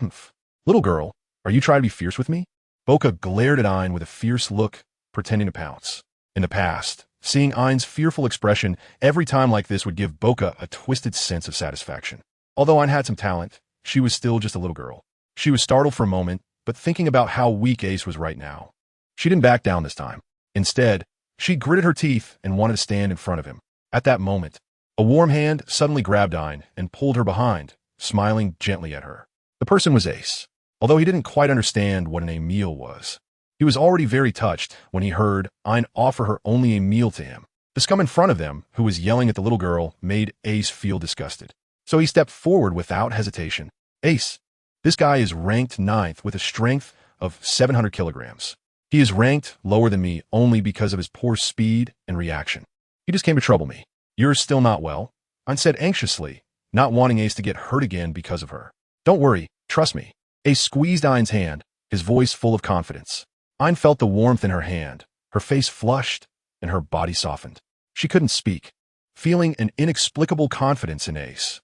"Little girl, are you trying to be fierce with me?" Boca glared at Ein with a fierce look, pretending to pounce. In the past, seeing Ein's fearful expression every time like this would give Boca a twisted sense of satisfaction. Although Ein had some talent, she was still just a little girl. She was startled for a moment, but thinking about how weak Ace was right now, she didn't back down this time. Instead, she gritted her teeth and wanted to stand in front of him. At that moment, a warm hand suddenly grabbed Ein and pulled her behind, smiling gently at her. The person was Ace. Although he didn't quite understand what an Emil was, he was already very touched when he heard Ein offer her only a meal to him. The scum in front of them, who was yelling at the little girl, made Ace feel disgusted. So he stepped forward without hesitation. "Ace, this guy is ranked 9th with a strength of 700 kilograms. He is ranked lower than me only because of his poor speed and reaction. He just came to trouble me." "You're still not well?" Ein said anxiously, not wanting Ace to get hurt again because of her. "Don't worry, trust me." Ace squeezed Ein's hand, his voice full of confidence. Ein felt the warmth in her hand, her face flushed, and her body softened. She couldn't speak, feeling an inexplicable confidence in Ace.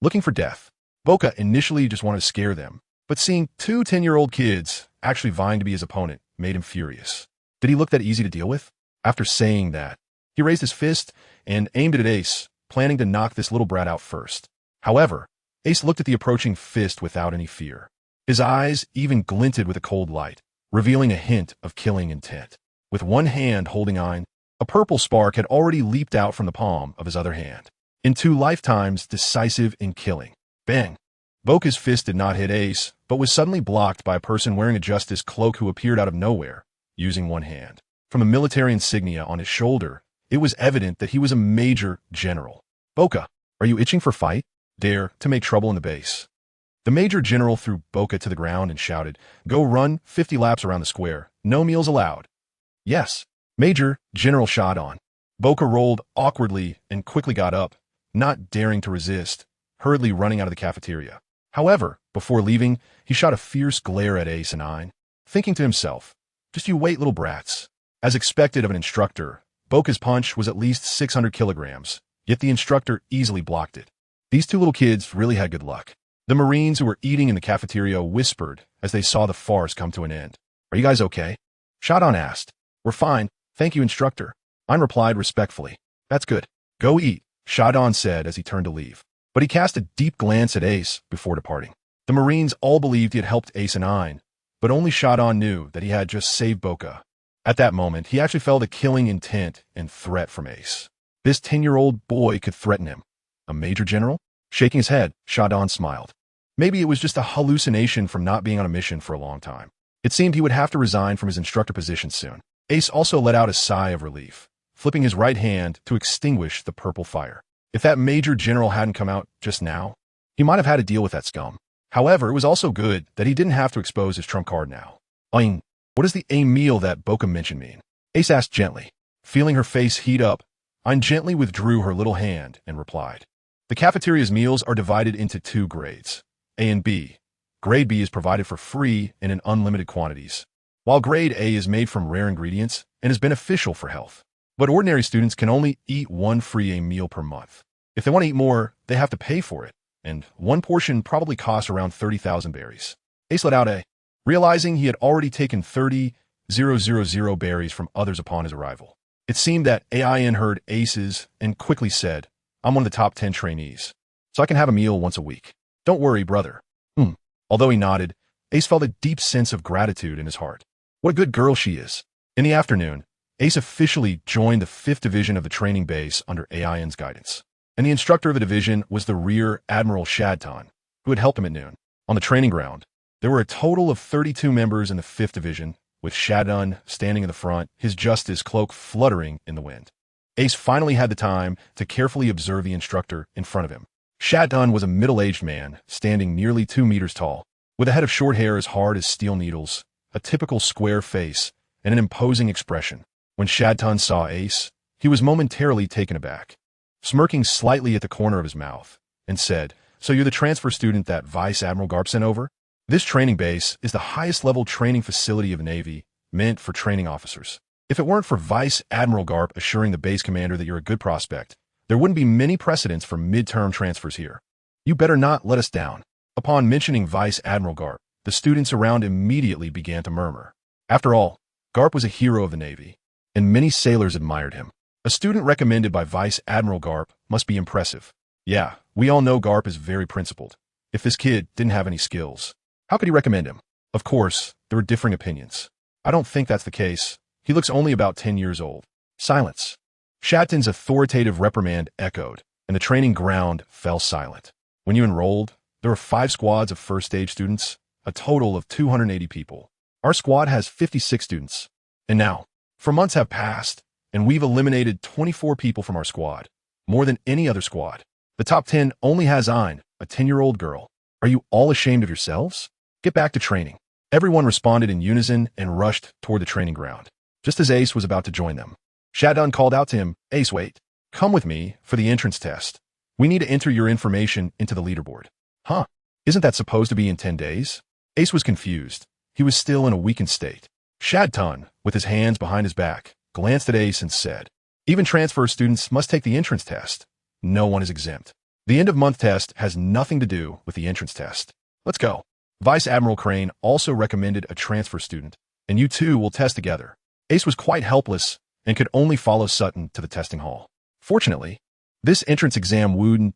Looking for death. Boca initially just wanted to scare them, but seeing two 10-year-old kids actually vying to be his opponent made him furious. Did he look that easy to deal with? After saying that, he raised his fist and aimed it at Ace, planning to knock this little brat out first. However, Ace looked at the approaching fist without any fear. His eyes even glinted with a cold light, revealing a hint of killing intent. With one hand holding Ein, a purple spark had already leaped out from the palm of his other hand. In 2 lifetimes, decisive in killing. Bang! Boca's fist did not hit Ace, but was suddenly blocked by a person wearing a justice cloak who appeared out of nowhere, using one hand. From the military insignia on his shoulder, it was evident that he was a major general. "Boca, are you itching for fight? Dare to make trouble in the base?" The major general threw Boca to the ground and shouted, "Go run 50 laps around the square. No meals allowed." "Yes." Major General shot on. Boca rolled awkwardly and quickly got up, not daring to resist, hurriedly running out of the cafeteria. However, before leaving, he shot a fierce glare at Ace and Ein, thinking to himself, "Just you wait, little brats." As expected of an instructor, Boca's punch was at least 600 kilograms, yet the instructor easily blocked it. These two little kids really had good luck. The Marines who were eating in the cafeteria whispered as they saw the farce come to an end. "Are you guys okay?" Shadon asked. "We're fine, thank you, instructor." Ein replied respectfully. "That's good. Go eat," Shadon said as he turned to leave. But he cast a deep glance at Ace before departing. The Marines all believed he had helped Ace and Ein, but only Shadon knew that he had just saved Boca. At that moment, he actually felt a killing intent and threat from Ace. This 10-year-old boy could threaten him. A major general? Shaking his head, Shadon smiled. Maybe it was just a hallucination from not being on a mission for a long time. It seemed he would have to resign from his instructor position soon. Ace also let out a sigh of relief, flipping his right hand to extinguish the purple fire. If that major general hadn't come out just now, he might have had to deal with that scum. However, it was also good that he didn't have to expose his trump card now. What does the meal that Boca mentioned mean? Ace asked gently. Feeling her face heat up, Ein gently withdrew her little hand and replied. The cafeteria's meals are divided into 2 grades, A and B. Grade B is provided for free and in unlimited quantities, while Grade A is made from rare ingredients and is beneficial for health. But ordinary students can only eat 1 free A meal per month. If they want to eat more, they have to pay for it, and 1 portion probably costs around 30,000 berries. Ace let out a, realizing he had already taken 30,000 berries from others upon his arrival. It seemed that AIN heard Ace's and quickly said, I'm one of the top 10 trainees, so I can have a meal once a week. Don't worry, brother. Although he nodded, Ace felt a deep sense of gratitude in his heart. What a good girl she is. In the afternoon, Ace officially joined the 5th Division of the training base under AIN's guidance, and the instructor of the division was the Rear Admiral Shadton, who had helped him at noon. On the training ground, there were a total of 32 members in the 5th Division, with Shadton standing in the front, his justice cloak fluttering in the wind. Ace finally had the time to carefully observe the instructor in front of him. Shadton was a middle-aged man, standing nearly 2 meters tall, with a head of short hair as hard as steel needles, a typical square face, and an imposing expression. When Shadton saw Ace, he was momentarily taken aback, smirking slightly at the corner of his mouth, and said, So you're the transfer student that Vice Admiral Garp sent over? This training base is the highest-level training facility of the Navy, meant for training officers. If it weren't for Vice Admiral Garp assuring the base commander that you're a good prospect, there wouldn't be many precedents for midterm transfers here. You better not let us down. Upon mentioning Vice Admiral Garp, the students around immediately began to murmur. After all, Garp was a hero of the Navy, and many sailors admired him. A student recommended by Vice Admiral Garp must be impressive. Yeah, we all know Garp is very principled. If this kid didn't have any skills, how could he recommend him? Of course, there were differing opinions. I don't think that's the case. He looks only about 10 years old. Silence. Shadton's authoritative reprimand echoed, and the training ground fell silent. When you enrolled, there were 5 squads of first-stage students, a total of 280 people. Our squad has 56 students. And now, 4 months have passed, and we've eliminated 24 people from our squad, more than any other squad. The top 10 only has Ein, a 10-year-old girl. Are you all ashamed of yourselves? Get back to training. Everyone responded in unison and rushed toward the training ground, just as Ace was about to join them. Shadton called out to him, Ace, wait. Come with me for the entrance test. We need to enter your information into the leaderboard. Huh? Isn't that supposed to be in 10 days? Ace was confused. He was still in a weakened state. Shadton, with his hands behind his back, glanced at Ace and said, Even transfer students must take the entrance test. No one is exempt. The end-of-month test has nothing to do with the entrance test. Let's go. Vice Admiral Crane also recommended a transfer student, and you two will test together. Ace was quite helpless and could only follow Sutton to the testing hall. Fortunately, this entrance exam wouldn't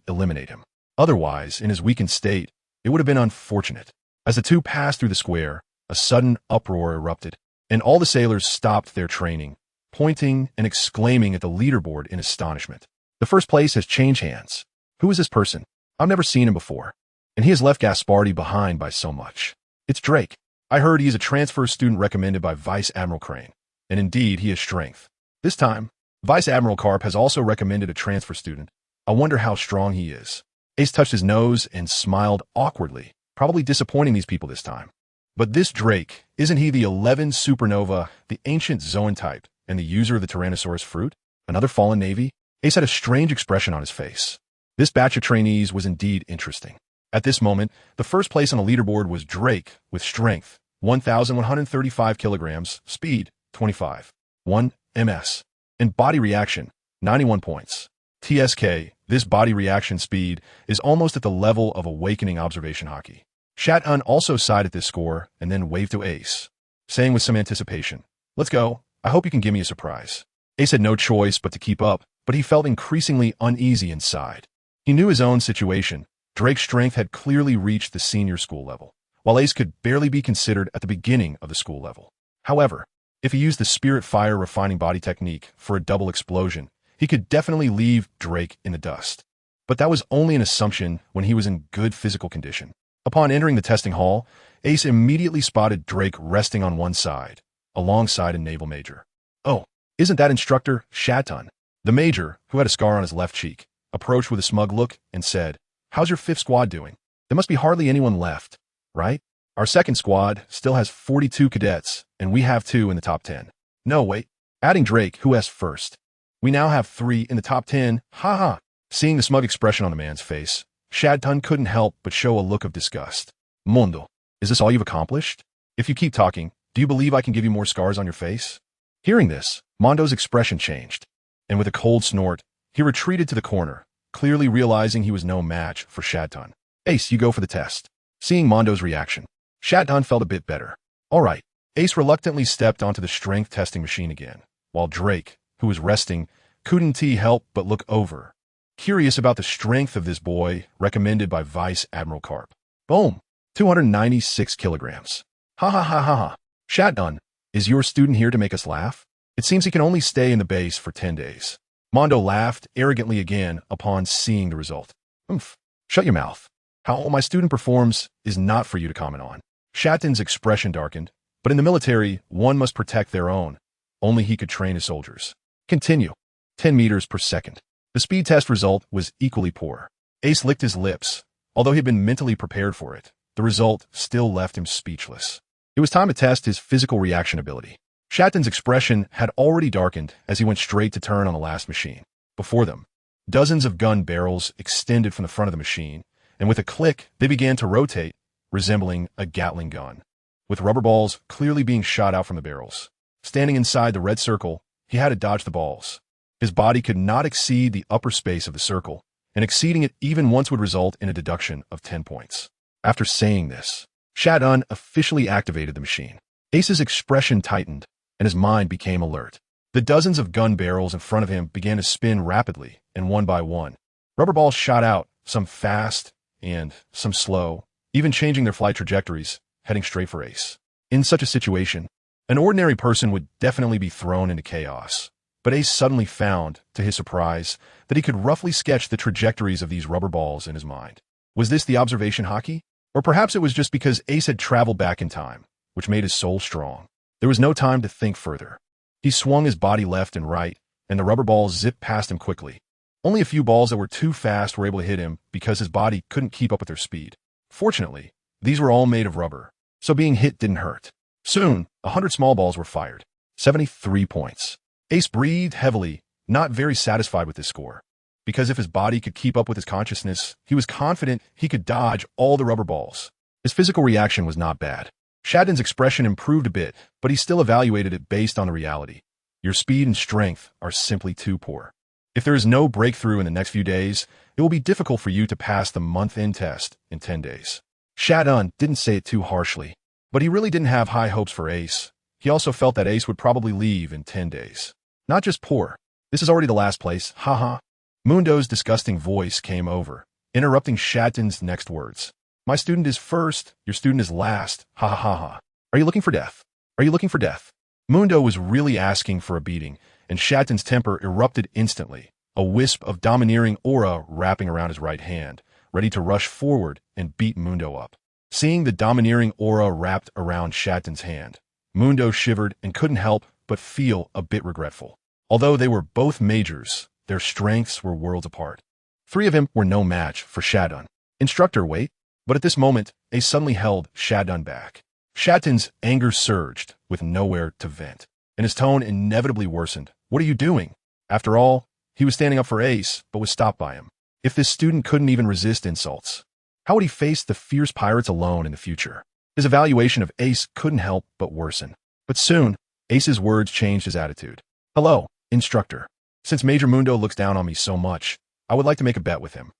eliminate him. Otherwise, in his weakened state, it would have been unfortunate. As the two passed through the square, a sudden uproar erupted, and all the sailors stopped their training, pointing and exclaiming at the leaderboard in astonishment. The first place has changed hands. Who is this person? I've never seen him before, and he has left Gaspardi behind by so much. It's Drake. I heard he is a transfer student recommended by Vice Admiral Crane, and indeed he has strength. This time, Vice Admiral Karp has also recommended a transfer student. I wonder how strong he is. Ace touched his nose and smiled awkwardly, probably disappointing these people this time. But this Drake, isn't he the 11 Supernova, the ancient Zoan type, and the user of the Tyrannosaurus fruit? Another fallen Navy? Ace had a strange expression on his face. This batch of trainees was indeed interesting. At this moment, the first place on the leaderboard was Drake, with strength, 1,135 kilograms, speed, 25, 1 ms, and body reaction, 91 points. TSK, this body reaction speed, is almost at the level of awakening observation hockey. Shadton also sighed at this score and then waved to Ace, saying with some anticipation, Let's go. I hope you can give me a surprise. Ace had no choice but to keep up, but he felt increasingly uneasy inside. He knew his own situation. Drake's strength had clearly reached the senior school level, while Ace could barely be considered at the beginning of the school level. However, if he used the Spirit Fire refining body technique for a double explosion, he could definitely leave Drake in the dust. But that was only an assumption when he was in good physical condition. Upon entering the testing hall, Ace immediately spotted Drake resting on one side, alongside a naval major. "Oh, isn't that Instructor Shatun?" The major, who had a scar on his left cheek, approached with a smug look and said, "How's your 5th squad doing? There must be hardly anyone left, right? Our 2nd squad still has 42 cadets, and we have 2 in the top 10. No, wait, adding Drake, who has first. We now have 3 in the top 10, haha." Seeing the smug expression on the man's face, Shatun couldn't help but show a look of disgust. "Mondo, is this all you've accomplished? If you keep talking, do you believe I can give you more scars on your face?" Hearing this, Mondo's expression changed, and with a cold snort, he retreated to the corner, clearly realizing he was no match for Shatun. "Ace, you go for the test." Seeing Mondo's reaction, Shatun felt a bit better. All right. Ace reluctantly stepped onto the strength testing machine again, while Drake, who was resting, couldn't help but look over, curious about the strength of this boy recommended by Vice Admiral Karp. Boom! 296 kilograms. Ha ha ha ha ha. Shatun, is your student here to make us laugh? It seems he can only stay in the base for 10 days. Mondo laughed arrogantly again upon seeing the result. Oomph. Shut your mouth. How my student performs is not for you to comment on. Shatun's expression darkened, but in the military, one must protect their own. Only he could train his soldiers. Continue. 10 meters per second. The speed test result was equally poor. Ace licked his lips. Although he had been mentally prepared for it, the result still left him speechless. It was time to test his physical reaction ability. Shatun's expression had already darkened as he went straight to turn on the last machine. Before them, dozens of gun barrels extended from the front of the machine, and with a click, they began to rotate, resembling a Gatling gun, with rubber balls clearly being shot out from the barrels. Standing inside the red circle, he had to dodge the balls. His body could not exceed the upper space of the circle, and exceeding it even once would result in a deduction of 10 points. After saying this, Shatun officially activated the machine. Ace's expression tightened, and his mind became alert. The dozens of gun barrels in front of him began to spin rapidly, and one by one, rubber balls shot out, some fast and some slow, even changing their flight trajectories, heading straight for Ace. In such a situation, an ordinary person would definitely be thrown into chaos. But Ace suddenly found, to his surprise, that he could roughly sketch the trajectories of these rubber balls in his mind. Was this the observation hockey? Or perhaps it was just because Ace had traveled back in time, which made his soul strong. There was no time to think further. He swung his body left and right, and the rubber balls zipped past him quickly. Only a few balls that were too fast were able to hit him because his body couldn't keep up with their speed. Fortunately, these were all made of rubber, so being hit didn't hurt. Soon, 100 small balls were fired. 73 points. Ace breathed heavily, not very satisfied with this score. Because if his body could keep up with his consciousness, he was confident he could dodge all the rubber balls. His physical reaction was not bad. Shatun's expression improved a bit, but he still evaluated it based on the reality. Your speed and strength are simply too poor. If there is no breakthrough in the next few days, it will be difficult for you to pass the month-end test in 10 days. Shatun didn't say it too harshly, but he really didn't have high hopes for Ace. He also felt that Ace would probably leave in 10 days. Not just poor. This is already the last place, haha. Mundo's disgusting voice came over, interrupting Shatun's next words. My student is first, your student is last, ha ha ha ha. Are you looking for death? Are you looking for death? Mundo was really asking for a beating, and Shatun's temper erupted instantly, a wisp of domineering aura wrapping around his right hand, ready to rush forward and beat Mundo up. Seeing the domineering aura wrapped around Shatun's hand, Mundo shivered and couldn't help but feel a bit regretful. Although they were both majors, their strengths were worlds apart. 3 of them were no match for Shatun. Instructor, wait. But at this moment, Ace suddenly held Shatun back. Shatun's anger surged, with nowhere to vent, and his tone inevitably worsened. What are you doing? After all, he was standing up for Ace, but was stopped by him. If this student couldn't even resist insults, how would he face the fierce pirates alone in the future? His evaluation of Ace couldn't help but worsen. But soon, Ace's words changed his attitude. Hello, instructor. Since Major Mundo looks down on me so much, I would like to make a bet with him.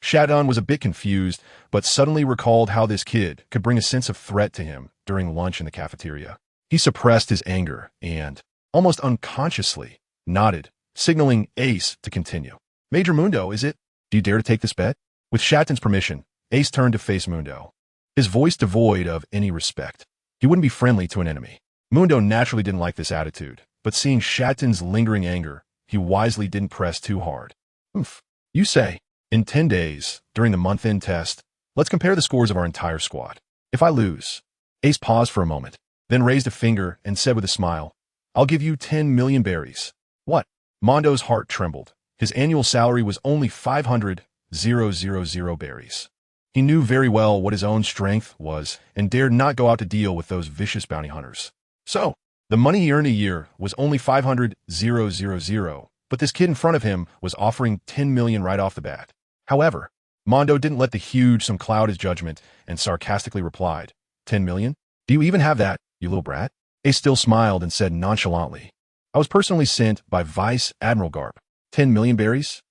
Shatun was a bit confused, but suddenly recalled how this kid could bring a sense of threat to him during lunch in the cafeteria. He suppressed his anger and, almost unconsciously, nodded, signaling Ace to continue. Major Mundo, is it? Do you dare to take this bet? With Shatun's permission, Ace turned to face Mundo. his voice devoid of any respect. He wouldn't be friendly to an enemy. Mundo naturally didn't like this attitude, but seeing Shatton's lingering anger, he wisely didn't press too hard. Oof. You say, in 10 days, during the month-end test, let's compare the scores of our entire squad. If I lose, Ace paused for a moment, then raised a finger and said with a smile, I'll give you 10 million berries. What? Mondo's heart trembled. His annual salary was only 500,000 berries. He knew very well what his own strength was and dared not go out to deal with those vicious bounty hunters. So, the money he earned a year was only 500,000, but this kid in front of him was offering 10 million right off the bat. However, Mondo didn't let the huge sum cloud his judgment and sarcastically replied, 10 million? Do you even have that, you little brat? Ace still smiled and said nonchalantly, I was personally sent by Vice Admiral Garp. 10 million berries?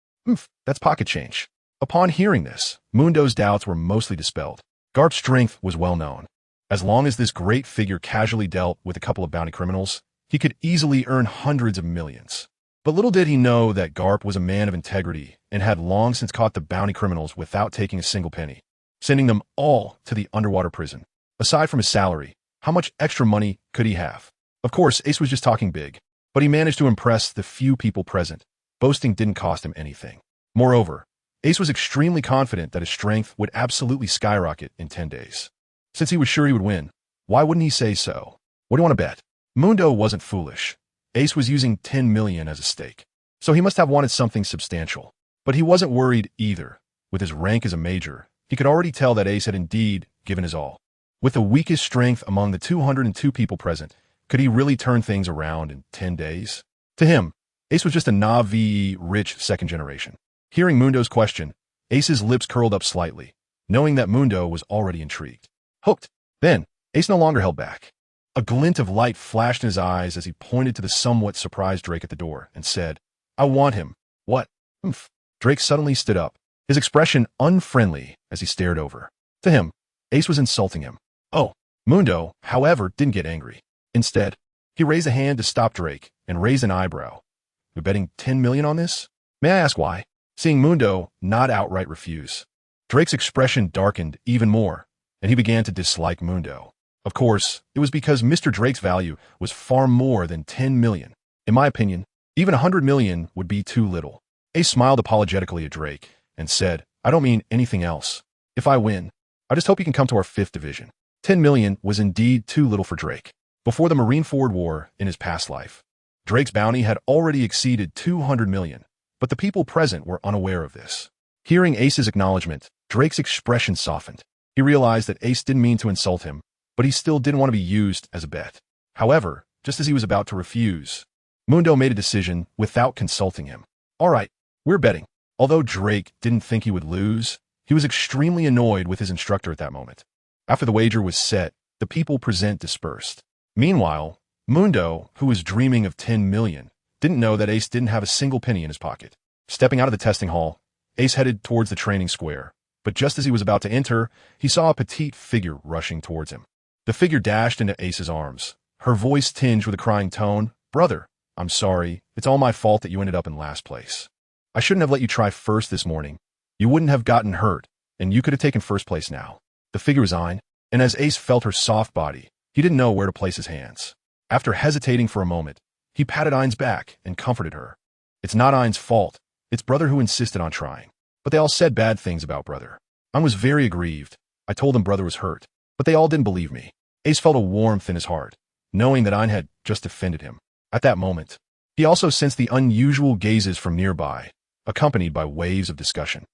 That's pocket change. Upon hearing this, Mundo's doubts were mostly dispelled. Garp's strength was well known. As long as this great figure casually dealt with a couple of bounty criminals, he could easily earn hundreds of millions. But little did he know that Garp was a man of integrity and had long since caught the bounty criminals without taking a single penny, sending them all to the underwater prison. Aside from his salary, how much extra money could he have? Of course, Ace was just talking big, but he managed to impress the few people present. Boasting didn't cost him anything. Moreover, Ace was extremely confident that his strength would absolutely skyrocket in 10 days. Since he was sure he would win, why wouldn't he say so? What do you want to bet? Mundo wasn't foolish. Ace was using 10 million as a stake, so he must have wanted something substantial. But he wasn't worried either. With his rank as a major, he could already tell that Ace had indeed given his all. With the weakest strength among the 202 people present, could he really turn things around in 10 days? To him, Ace was just a Na'vi rich second generation. Hearing Mundo's question, Ace's lips curled up slightly, knowing that Mundo was already intrigued. Hooked. Then, Ace no longer held back. A glint of light flashed in his eyes as he pointed to the somewhat surprised Drake at the door and said, I want him. What? Drake suddenly stood up, his expression unfriendly as he stared over. To him, Ace was insulting him. Oh, Mundo, however, didn't get angry. Instead, he raised a hand to stop Drake and raised an eyebrow. You're betting 10 million on this? May I ask why? Seeing Mundo not outright refuse, Drake's expression darkened even more, and he began to dislike Mundo. Of course, it was because Mr. Drake's value was far more than 10 million. In my opinion, even 100 million would be too little. Ace smiled apologetically at Drake and said, I don't mean anything else. If I win, I just hope you can come to our 5th division. 10 million was indeed too little for Drake. Before the Marineford War in his past life, Drake's bounty had already exceeded 200 million, but the people present were unaware of this. Hearing Ace's acknowledgement, Drake's expression softened. He realized that Ace didn't mean to insult him, but he still didn't want to be used as a bet. However, just as he was about to refuse, Mundo made a decision without consulting him. All right, we're betting. Although Drake didn't think he would lose, he was extremely annoyed with his instructor at that moment. After the wager was set, the people present dispersed. Meanwhile, Mundo, who was dreaming of 10 million, didn't know that Ace didn't have a single penny in his pocket. Stepping out of the testing hall, Ace headed towards the training square, but just as he was about to enter, he saw a petite figure rushing towards him. The figure dashed into Ace's arms, her voice tinged with a crying tone, Brother, I'm sorry, it's all my fault that you ended up in last place. I shouldn't have let you try first this morning. You wouldn't have gotten hurt, and you could have taken first place now. The figure was Ayn, and as Ace felt her soft body, he didn't know where to place his hands. After hesitating for a moment, he patted Ayn's back and comforted her. It's not Ayn's fault. It's Brother who insisted on trying. But they all said bad things about Brother. Ayn was very aggrieved. I told them Brother was hurt, but they all didn't believe me. Ace felt a warmth in his heart, knowing that Ayn had just defended him. At that moment, he also sensed the unusual gazes from nearby, accompanied by waves of discussion.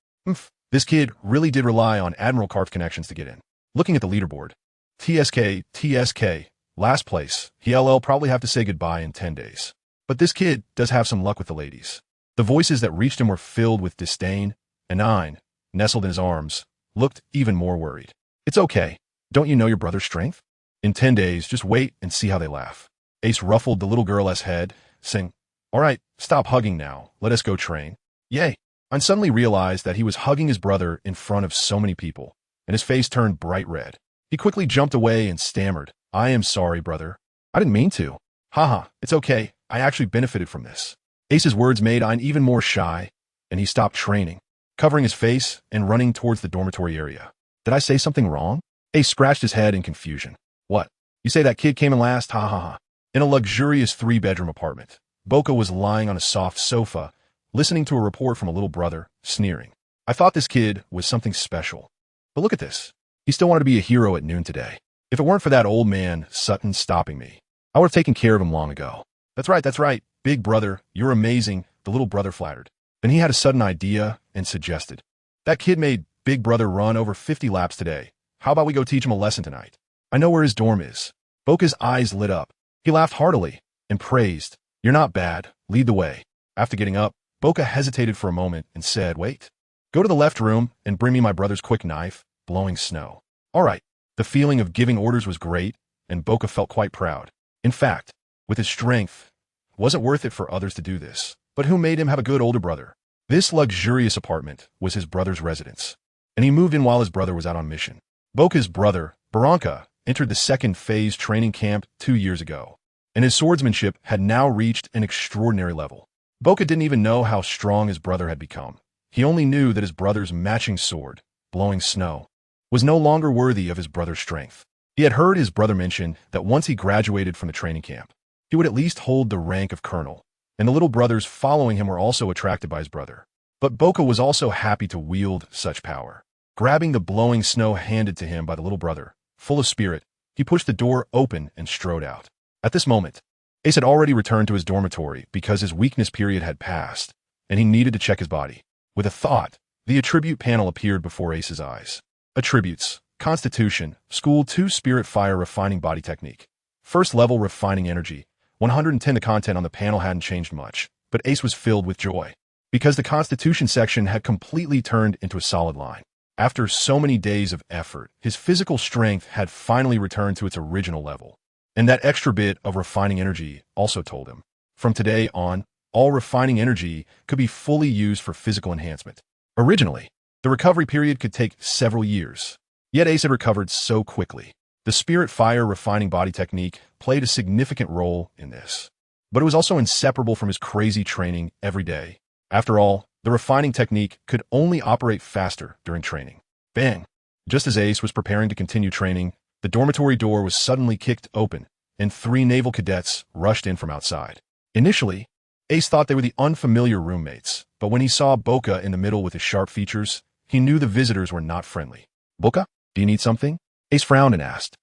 This kid really did rely on Admiral Karp's connections to get in. Looking at the leaderboard, TSK, last place. He'll probably have to say goodbye in 10 days. But this kid does have some luck with the ladies. The voices that reached him were filled with disdain, and Ayn, nestled in his arms, looked even more worried. It's okay. Don't you know your brother's strength? In 10 days, just wait and see how they laugh. Ace ruffled the little girl's head, saying, All right, stop hugging now. Let us go train. Yay. Ayn suddenly realized that he was hugging his brother in front of so many people, and his face turned bright red. He quickly jumped away and stammered, I am sorry, brother. I didn't mean to. Haha, it's okay. I actually benefited from this. Ace's words made Ayn even more shy, and he stopped training, covering his face and running towards the dormitory area. Did I say something wrong? Ace scratched his head in confusion. What? You say that kid came in last? Ha ha ha. In a luxurious 3-bedroom apartment, Boca was lying on a soft sofa, listening to a report from a little brother, sneering. I thought this kid was something special. But look at this. He still wanted to be a hero at noon today. If it weren't for that old man, Sutton, stopping me, I would have taken care of him long ago. That's right. Big brother, you're amazing, the little brother flattered. Then he had a sudden idea and suggested. That kid made Big Brother run over 50 laps today. How about we go teach him a lesson tonight? I know where his dorm is. Boca's eyes lit up. He laughed heartily and praised. You're not bad. Lead the way. After getting up, Boca hesitated for a moment and said, wait. Go to the left room and bring me my brother's quick knife, blowing snow. All right. The feeling of giving orders was great, and Boca felt quite proud. In fact, with his strength, it wasn't worth it for others to do this. But who made him have a good older brother? This luxurious apartment was his brother's residence, and he moved in while his brother was out on mission. Boca's brother, Barranca, entered the second phase training camp 2 years ago, and his swordsmanship had now reached an extraordinary level. Boca didn't even know how strong his brother had become. He only knew that his brother's matching sword, blowing snow, was no longer worthy of his brother's strength. He had heard his brother mention that once he graduated from the training camp, he would at least hold the rank of colonel, and the little brothers following him were also attracted by his brother. But Boca was also happy to wield such power. Grabbing the blowing snow handed to him by the little brother, full of spirit, he pushed the door open and strode out. At this moment, Ace had already returned to his dormitory because his weakness period had passed, and he needed to check his body. With a thought, the attribute panel appeared before Ace's eyes. Attributes: Constitution, School 2 Spirit Fire Refining Body Technique. First level Refining Energy. 110. The content on the panel hadn't changed much, but Ace was filled with joy, because the Constitution section had completely turned into a solid line. After so many days of effort, his physical strength had finally returned to its original level. And that extra bit of refining energy also told him, from today on, all refining energy could be fully used for physical enhancement. Originally, the recovery period could take several years, yet Ace had recovered so quickly. The Spirit Fire Refining Body Technique played a significant role in this, but it was also inseparable from his crazy training every day. After all, the refining technique could only operate faster during training. Bang! Just as Ace was preparing to continue training, the dormitory door was suddenly kicked open, and 3 naval cadets rushed in from outside. Initially, Ace thought they were the unfamiliar roommates, but when he saw Boca in the middle with his sharp features, he knew the visitors were not friendly. Boca, do you need something? Ace frowned and asked.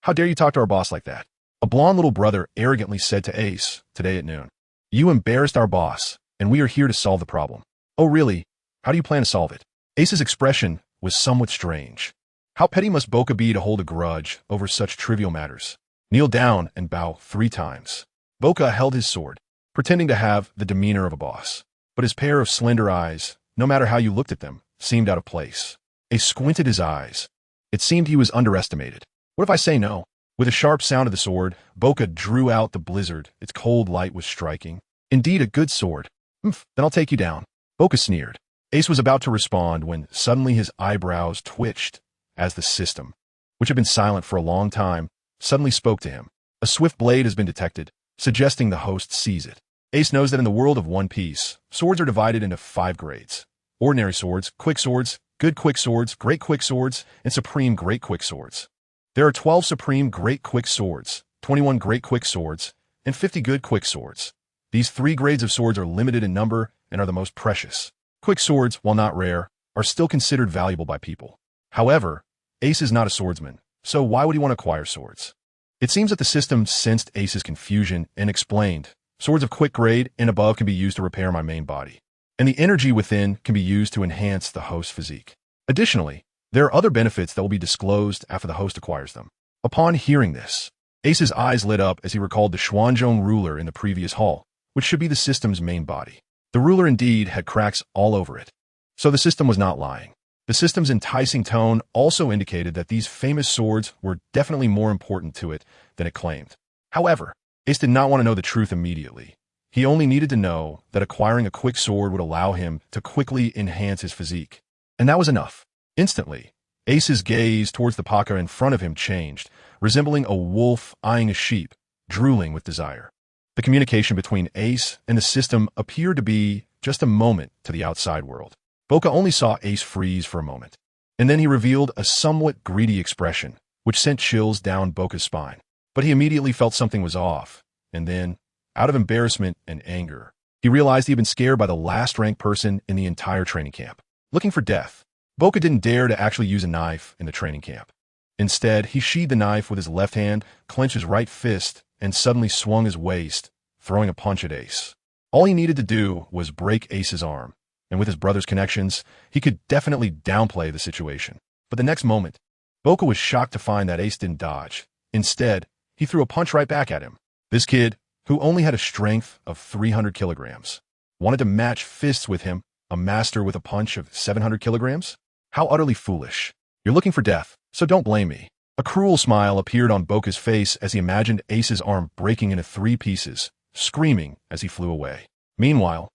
How dare you talk to our boss like that? A blond little brother arrogantly said to Ace today at noon. You embarrassed our boss, and we are here to solve the problem. Oh really? How do you plan to solve it? Ace's expression was somewhat strange. How petty must Boca be to hold a grudge over such trivial matters? Kneel down and bow 3 times. Boca held his sword, pretending to have the demeanor of a boss, but his pair of slender eyes, no matter how you looked at them, seemed out of place. Ace squinted his eyes. It seemed he was underestimated. What if I say no? With a sharp sound of the sword, Boca drew out the blizzard its cold light was striking. Indeed, a good sword. Then I'll take you down. Boca sneered. Ace was about to respond when suddenly his eyebrows twitched as the system, which had been silent for a long time, suddenly spoke to him. A swift blade has been detected, suggesting the host seize it. Ace knows that in the world of One Piece, swords are divided into 5 grades. Ordinary swords, quick swords, good quick swords, great quick swords, and supreme great quick swords. There are 12 supreme great quick swords, 21 great quick swords, and 50 good quick swords. These 3 grades of swords are limited in number and are the most precious. Quick swords, while not rare, are still considered valuable by people. However, Ace is not a swordsman, so why would he want to acquire swords? It seems that the system sensed Ace's confusion and explained, swords of quick grade and above can be used to repair my main body, and the energy within can be used to enhance the host's physique. Additionally, there are other benefits that will be disclosed after the host acquires them. Upon hearing this, Ace's eyes lit up as he recalled the Xuanzhong ruler in the previous hall, which should be the system's main body. The ruler indeed had cracks all over it, so the system was not lying. The system's enticing tone also indicated that these famous swords were definitely more important to it than it claimed. However, Ace did not want to know the truth immediately. He only needed to know that acquiring a quick sword would allow him to quickly enhance his physique. And that was enough. Instantly, Ace's gaze towards the Paka in front of him changed, resembling a wolf eyeing a sheep, drooling with desire. The communication between Ace and the system appeared to be just a moment to the outside world. Boca only saw Ace freeze for a moment, And then he revealed a somewhat greedy expression, which sent chills down Boka's spine. But he immediately felt something was off, and then, out of embarrassment and anger, he realized he had been scared by the last-ranked person in the entire training camp. Looking for death, Boka didn't dare to actually use a knife in the training camp. Instead, he sheathed the knife with his left hand, clenched his right fist, and suddenly swung his waist, throwing a punch at Ace. All he needed to do was break Ace's arm, and with his brother's connections, he could definitely downplay the situation. But the next moment, Boka was shocked to find that Ace didn't dodge. Instead, he threw a punch right back at him. This kid, who only had a strength of 300 kilograms, wanted to match fists with him, a master with a punch of 700 kilograms? How utterly foolish. You're looking for death, so don't blame me. A cruel smile appeared on Boka's face as he imagined Ace's arm breaking into 3 pieces, screaming as he flew away. Meanwhile,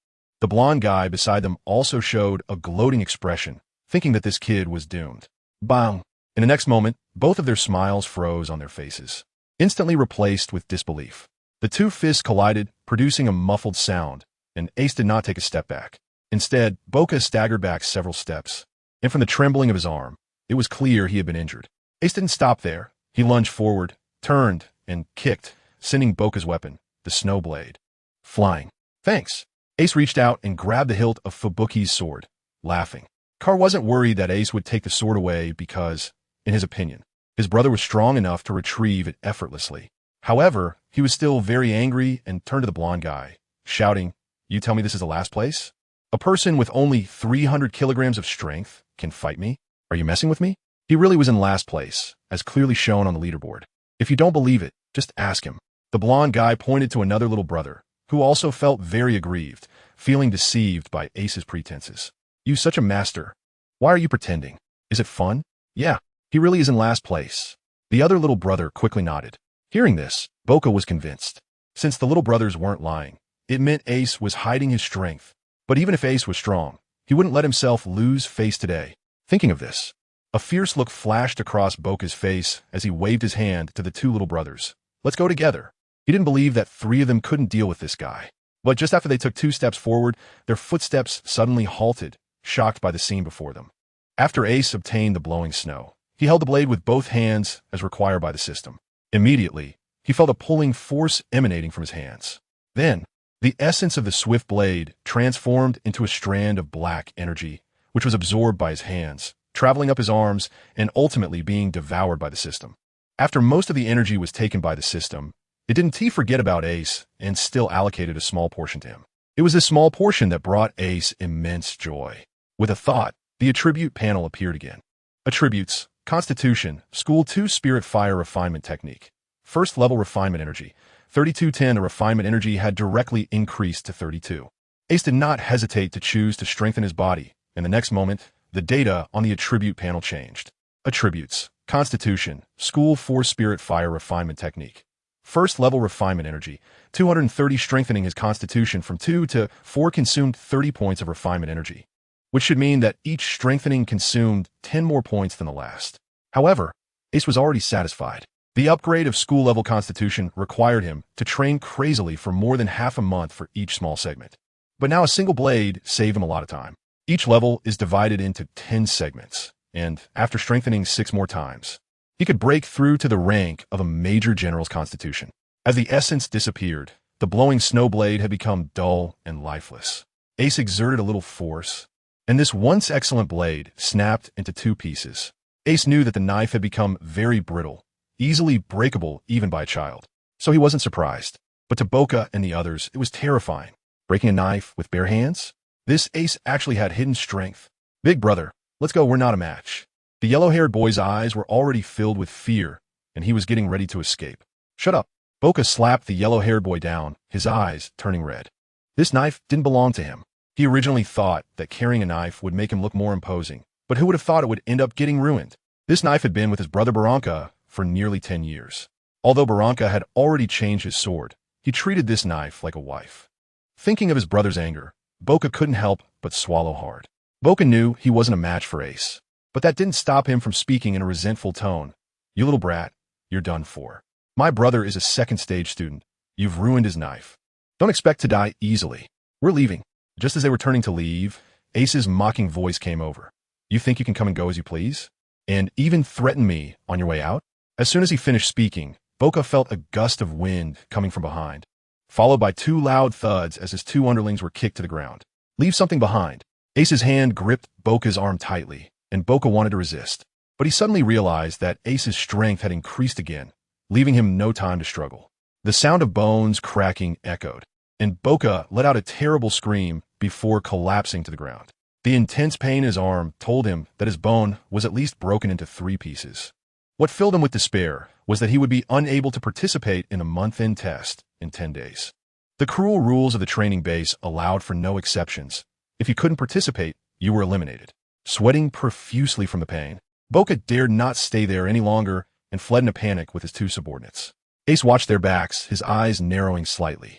the blonde guy beside them also showed a gloating expression, thinking that this kid was doomed. Bang! In the next moment, both of their smiles froze on their faces, instantly replaced with disbelief. The 2 fists collided, producing a muffled sound, and Ace did not take a step back. Instead, Boka staggered back several steps, and from the trembling of his arm, it was clear he had been injured. Ace didn't stop there. He lunged forward, turned, and kicked, sending Boka's weapon, the snow blade, flying. Thanks. Ace reached out and grabbed the hilt of Fubuki's sword, laughing. Carr wasn't worried that Ace would take the sword away because, in his opinion, his brother was strong enough to retrieve it effortlessly. However, he was still very angry and turned to the blonde guy, shouting, "You tell me this is the last place? A person with only 300 kilograms of strength can fight me? Are you messing with me?" He really was in last place, as clearly shown on the leaderboard. If you don't believe it, just ask him. The blonde guy pointed to another little brother, who also felt very aggrieved, feeling deceived by Ace's pretenses. "You such a master. Why are you pretending? Is it fun?" "Yeah, he really is in last place." The other little brother quickly nodded. Hearing this, Boka was convinced. Since the little brothers weren't lying, it meant Ace was hiding his strength. But even if Ace was strong, he wouldn't let himself lose face today. Thinking of this, a fierce look flashed across Boka's face as he waved his hand to the 2 little brothers. "Let's go together." He didn't believe that 3 of them couldn't deal with this guy. But just after they took 2 steps forward, their footsteps suddenly halted, shocked by the scene before them. After Ace obtained the blowing snow, he held the blade with both hands as required by the system. Immediately, he felt a pulling force emanating from his hands. Then, the essence of the swift blade transformed into a strand of black energy, which was absorbed by his hands, traveling up his arms, and ultimately being devoured by the system. After most of the energy was taken by the system, it didn't forget about Ace and still allocated a small portion to him. It was this small portion that brought Ace immense joy. With a thought, the attribute panel appeared again. Attributes: Constitution, School 2 Spirit Fire Refinement Technique. First level refinement energy. 3210, the refinement energy had directly increased to 32. Ace did not hesitate to choose to strengthen his body, and the next moment, the data on the attribute panel changed. Attributes: Constitution, School 4 Spirit Fire Refinement Technique. First level refinement energy. 230, strengthening his constitution from 2 to 4 consumed 30 points of refinement energy, which should mean that each strengthening consumed 10 more points than the last. However, Ace was already satisfied. The upgrade of school-level constitution required him to train crazily for more than half a month for each small segment. But now a single blade saved him a lot of time. Each level is divided into 10 segments, and after strengthening 6 more times, he could break through to the rank of a major general's constitution. As the essence disappeared, the blowing snow blade had become dull and lifeless. Ace exerted a little force, and this once excellent blade snapped into 2 pieces. Ace knew that the knife had become very brittle, easily breakable even by a child. So he wasn't surprised. But to Boka and the others, it was terrifying. Breaking a knife with bare hands? This Ace actually had hidden strength. "Big brother, let's go, we're not a match." The yellow-haired boy's eyes were already filled with fear, and he was getting ready to escape. "Shut up." Boka slapped the yellow-haired boy down, his eyes turning red. This knife didn't belong to him. He originally thought that carrying a knife would make him look more imposing, but who would have thought it would end up getting ruined? This knife had been with his brother Barranca for nearly 10 years. Although Barranca had already changed his sword, he treated this knife like a wife. Thinking of his brother's anger, Boka couldn't help but swallow hard. Boka knew he wasn't a match for Ace, but that didn't stop him from speaking in a resentful tone. "You little brat, you're done for. My brother is a second-stage student. You've ruined his knife. Don't expect to die easily. We're leaving." Just as they were turning to leave, Ace's mocking voice came over. You think you can come and go as you please? And even threaten me on your way out? As soon as he finished speaking, Boca felt a gust of wind coming from behind, followed by two loud thuds as his two underlings were kicked to the ground. Leave something behind. Ace's hand gripped Boca's arm tightly, and Boca wanted to resist. But he suddenly realized that Ace's strength had increased again, leaving him no time to struggle. The sound of bones cracking echoed, and Boca let out a terrible scream before collapsing to the ground. The intense pain in his arm told him that his bone was at least broken into 3 pieces. What filled him with despair was that he would be unable to participate in a month-end test in 10 days. The cruel rules of the training base allowed for no exceptions. If you couldn't participate, you were eliminated. Sweating profusely from the pain, Boca dared not stay there any longer and fled in a panic with his 2 subordinates. Ace watched their backs, his eyes narrowing slightly.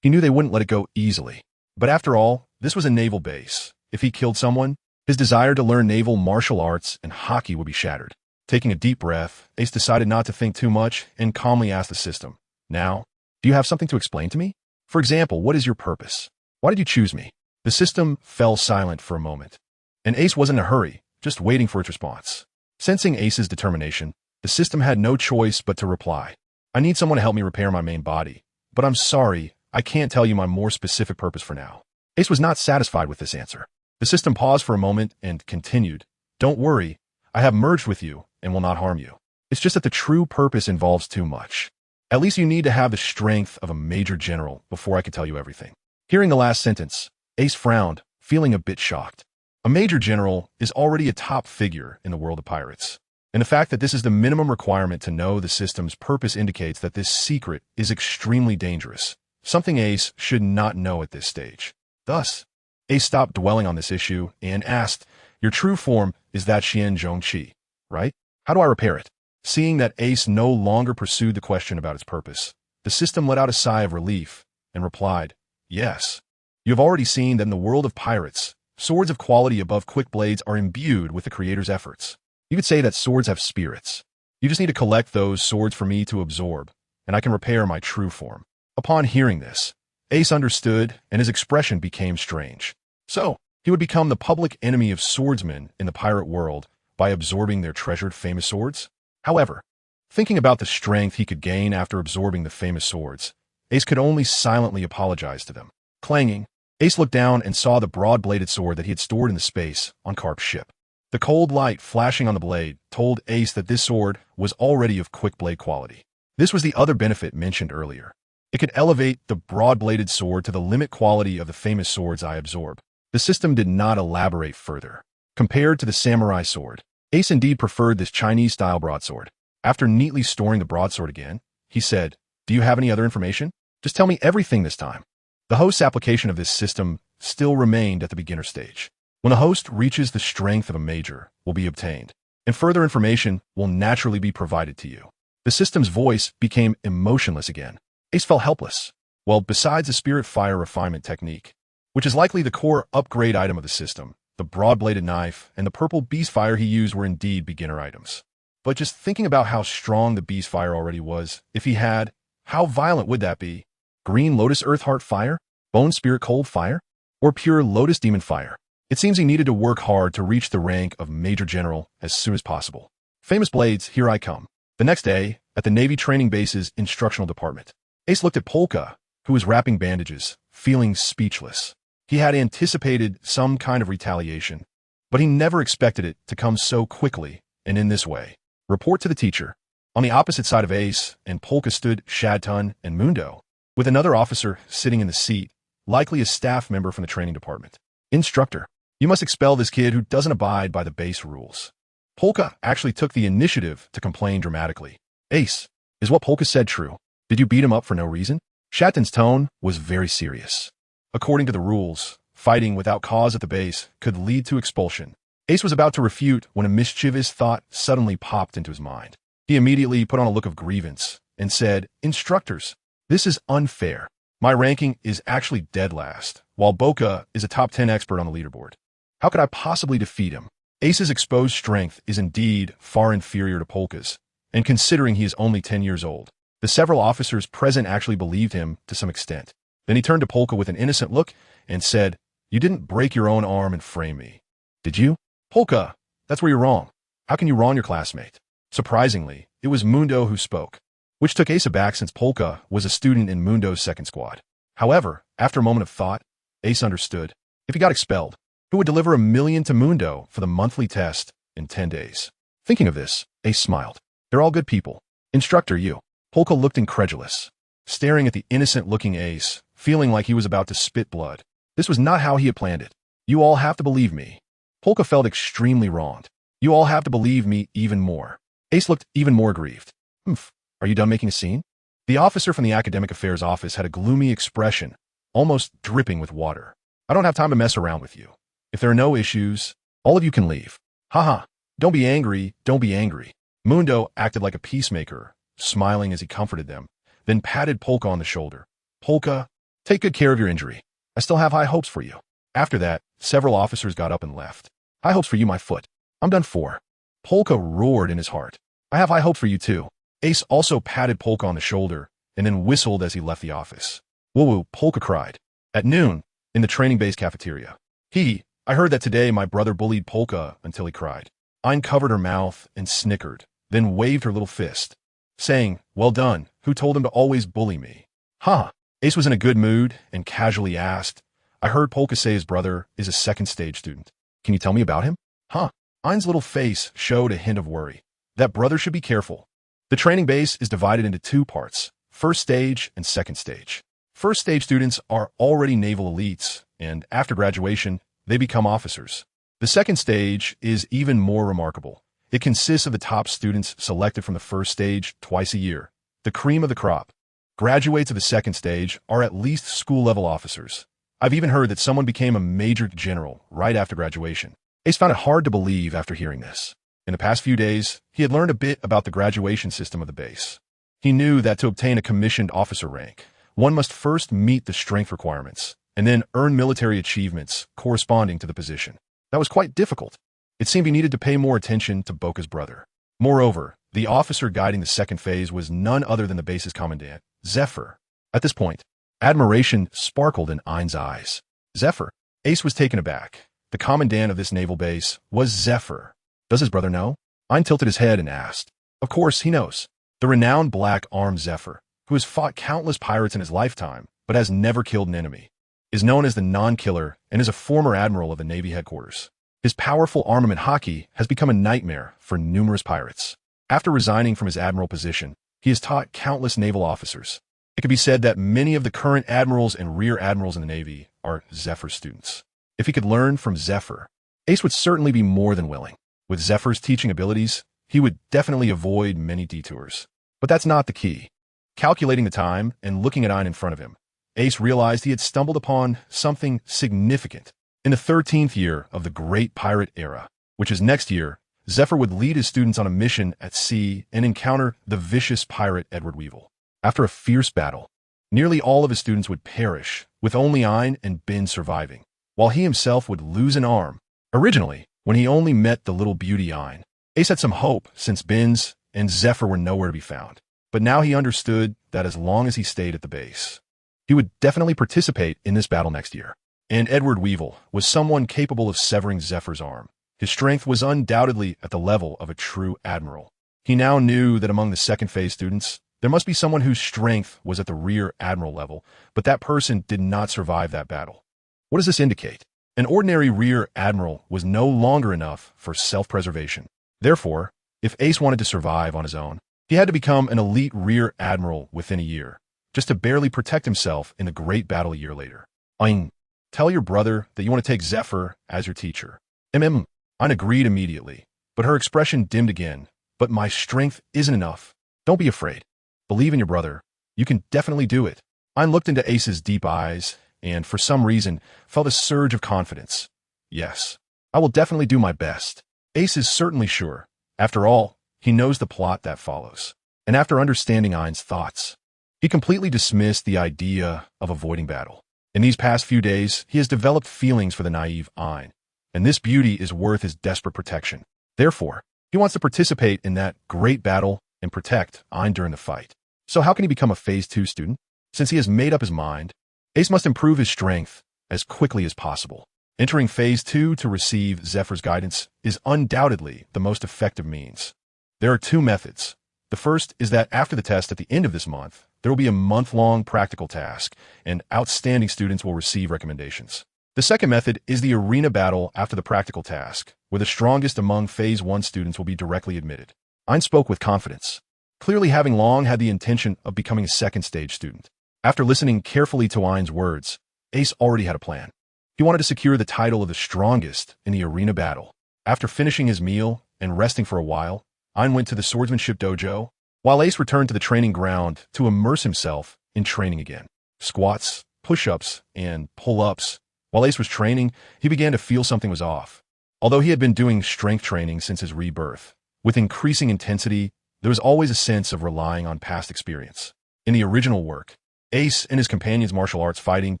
He knew they wouldn't let it go easily. But after all, this was a naval base. If he killed someone, his desire to learn naval martial arts and hockey would be shattered. Taking a deep breath, Ace decided not to think too much and calmly asked the system, "Now, do you have something to explain to me? For example, what is your purpose? Why did you choose me?" The system fell silent for a moment, and Ace wasn't in a hurry, just waiting for its response. Sensing Ace's determination, the system had no choice but to reply, "I need someone to help me repair my main body, but I'm sorry, I can't tell you my more specific purpose for now." Ace was not satisfied with this answer. The system paused for a moment and continued, "Don't worry, I have merged with you and will not harm you. It's just that the true purpose involves too much. At least you need to have the strength of a major general before I can tell you everything." Hearing the last sentence, Ace frowned, feeling a bit shocked. A major general is already a top figure in the world of pirates, and the fact that this is the minimum requirement to know the system's purpose indicates that this secret is extremely dangerous, something Ace should not know at this stage. Thus, Ace stopped dwelling on this issue and asked, "Your true form is that Xian Zhongqi, right? How do I repair it?" Seeing that Ace no longer pursued the question about its purpose, the system let out a sigh of relief and replied, "Yes. You have already seen that in the world of pirates, swords of quality above quick blades are imbued with the creator's efforts. You could say that swords have spirits. You just need to collect those swords for me to absorb, and I can repair my true form." Upon hearing this, Ace understood, and his expression became strange. So, he would become the public enemy of swordsmen in the pirate world by absorbing their treasured famous swords? However, thinking about the strength he could gain after absorbing the famous swords, Ace could only silently apologize to them. Clanging, Ace looked down and saw the broad-bladed sword that he had stored in the space on Carp's ship. The cold light flashing on the blade told Ace that this sword was already of quick blade quality. This was the other benefit mentioned earlier. It could elevate the broad-bladed sword to the limit quality of the famous swords I absorb. The system did not elaborate further. Compared to the samurai sword, Ace indeed preferred this Chinese-style broadsword. After neatly storing the broadsword again, he said, "Do you have any other information? Just tell me everything this time." The host's application of this system still remained at the beginner stage. When the host reaches the strength of a major, will be obtained, and further information will naturally be provided to you. The system's voice became emotionless again. Ace felt helpless. Well, besides the spirit fire refinement technique, which is likely the core upgrade item of the system, the broad-bladed knife and the purple beast fire he used were indeed beginner items. But just thinking about how strong the beast fire already was, if he had, how violent would that be? Green Lotus Earth Heart fire? Bone Spirit Cold fire? Or pure Lotus Demon fire? It seems he needed to work hard to reach the rank of Major General as soon as possible. Famous blades, here I come. The next day, at the Navy Training Base's instructional department, Ace looked at Polka, who was wrapping bandages, feeling speechless. He had anticipated some kind of retaliation, but he never expected it to come so quickly and in this way. Report to the teacher. On the opposite side of Ace and Polka stood Shadtun and Mundo, with another officer sitting in the seat, likely a staff member from the training department. "Instructor, you must expel this kid who doesn't abide by the base rules." Polka actually took the initiative to complain dramatically. "Ace, is what Polka said true? Did you beat him up for no reason?" Shadtun's tone was very serious. According to the rules, fighting without cause at the base could lead to expulsion. Ace was about to refute when a mischievous thought suddenly popped into his mind. He immediately put on a look of grievance and said, "Instructors, this is unfair. My ranking is actually dead last, while Boca is a top 10 expert on the leaderboard. How could I possibly defeat him?" Ace's exposed strength is indeed far inferior to Polka's, and considering he is only 10 years old, the several officers present actually believed him to some extent. Then he turned to Polka with an innocent look and said, "You didn't break your own arm and frame me, did you?" Polka, that's where you're wrong. How can you wrong your classmate? Surprisingly, it was Mundo who spoke, which took Ace aback since Polka was a student in Mundo's second squad. However, after a moment of thought, Ace understood. If he got expelled, who would deliver $1 million to Mundo for the monthly test in 10 days? Thinking of this, Ace smiled. They're all good people. Instructor, you. Polka looked incredulous, staring at the innocent-looking Ace, feeling like he was about to spit blood. This was not how he had planned it. You all have to believe me. Polka felt extremely wronged. You all have to believe me even more. Ace looked even more grieved. Humph, are you done making a scene? The officer from the Academic Affairs office had a gloomy expression, almost dripping with water. I don't have time to mess around with you. If there are no issues, all of you can leave. Haha, don't be angry, don't be angry. Mundo acted like a peacemaker, smiling as he comforted them, then patted Polka on the shoulder. Polka, take good care of your injury. I still have high hopes for you. After that, several officers got up and left. High hopes for you, my foot. I'm done for. Polka roared in his heart. I have high hopes for you too. Ace also patted Polka on the shoulder and then whistled as he left the office. Woo-woo, Polka cried. At noon, in the training base cafeteria. I heard that today my brother bullied Polka until he cried. Ayn covered her mouth and snickered, then waved her little fist, saying, well done, who told him to always bully me? Huh. Ace was in a good mood and casually asked, I heard Polka say his brother is a second stage student. Can you tell me about him? Huh. Ayn's little face showed a hint of worry. That brother should be careful. The training base is divided into two parts, first stage and second stage. First stage students are already naval elites, and after graduation, they become officers. The second stage is even more remarkable. It consists of the top students selected from the first stage twice a year, the cream of the crop. Graduates of the second stage are at least school-level officers. I've even heard that someone became a major general right after graduation. Ace found it hard to believe after hearing this. In the past few days, he had learned a bit about the graduation system of the base. He knew that to obtain a commissioned officer rank, one must first meet the strength requirements, and then earn military achievements corresponding to the position. That was quite difficult. It seemed he needed to pay more attention to Boka's brother. Moreover, the officer guiding the second phase was none other than the base's commandant, Zephyr. At this point, admiration sparkled in Ayn's eyes. Zephyr. Ace was taken aback. The commandant of this naval base was Zephyr. Does his brother know? Ayn tilted his head and asked. Of course, he knows. The renowned black-armed Zephyr, who has fought countless pirates in his lifetime, but has never killed an enemy, is known as the non-killer and is a former admiral of the Navy headquarters. His powerful armament hockey has become a nightmare for numerous pirates. After resigning from his admiral position, he has taught countless naval officers. It could be said that many of the current admirals and rear admirals in the Navy are Zephyr's students. If he could learn from Zephyr, Ace would certainly be more than willing. With Zephyr's teaching abilities, he would definitely avoid many detours. But that's not the key. Calculating the time and looking at Ayn in front of him, Ace realized he had stumbled upon something significant. In the 13th year of the Great Pirate Era, which is next year, Zephyr would lead his students on a mission at sea and encounter the vicious pirate Edward Weevil. After a fierce battle, nearly all of his students would perish, with only Ayn and Ben surviving, while he himself would lose an arm. Originally, when he only met the little beauty Ayn, Ace had some hope since Ben's and Zephyr were nowhere to be found. But now he understood that as long as he stayed at the base, he would definitely participate in this battle next year. And Edward Weevil was someone capable of severing Zephyr's arm. His strength was undoubtedly at the level of a true admiral. He now knew that among the second phase students, there must be someone whose strength was at the rear admiral level, but that person did not survive that battle. What does this indicate? An ordinary rear admiral was no longer enough for self-preservation. Therefore, if Ace wanted to survive on his own, he had to become an elite rear admiral within a year, just to barely protect himself in the great battle a year later. Ayn, tell your brother that you want to take Zephyr as your teacher. Ayn agreed immediately, but her expression dimmed again. But my strength isn't enough. Don't be afraid. Believe in your brother. You can definitely do it. Ayn looked into Ace's deep eyes and, for some reason, felt a surge of confidence. Yes, I will definitely do my best. Ace is certainly sure. After all, he knows the plot that follows. And after understanding Ayn's thoughts, he completely dismissed the idea of avoiding battle. In these past few days, he has developed feelings for the naive Ayn, and this beauty is worth his desperate protection. Therefore, he wants to participate in that great battle and protect Ayn during the fight. So how can he become a Phase 2 student? Since he has made up his mind, Ace must improve his strength as quickly as possible. Entering Phase 2 to receive Zephyr's guidance is undoubtedly the most effective means. There are two methods. The first is that after the test at the end of this month, there will be a month-long practical task, and outstanding students will receive recommendations. The second method is the arena battle after the practical task, where the strongest among Phase 1 students will be directly admitted. Ein spoke with confidence, clearly having long had the intention of becoming a second-stage student. After listening carefully to Ein's words, Ace already had a plan. He wanted to secure the title of the strongest in the arena battle. After finishing his meal and resting for a while, Ein went to the swordsmanship dojo, while Ace returned to the training ground to immerse himself in training again. Squats, push-ups, and pull-ups. While Ace was training, he began to feel something was off. Although he had been doing strength training since his rebirth, with increasing intensity, there was always a sense of relying on past experience. In the original work, Ace and his companions' martial arts fighting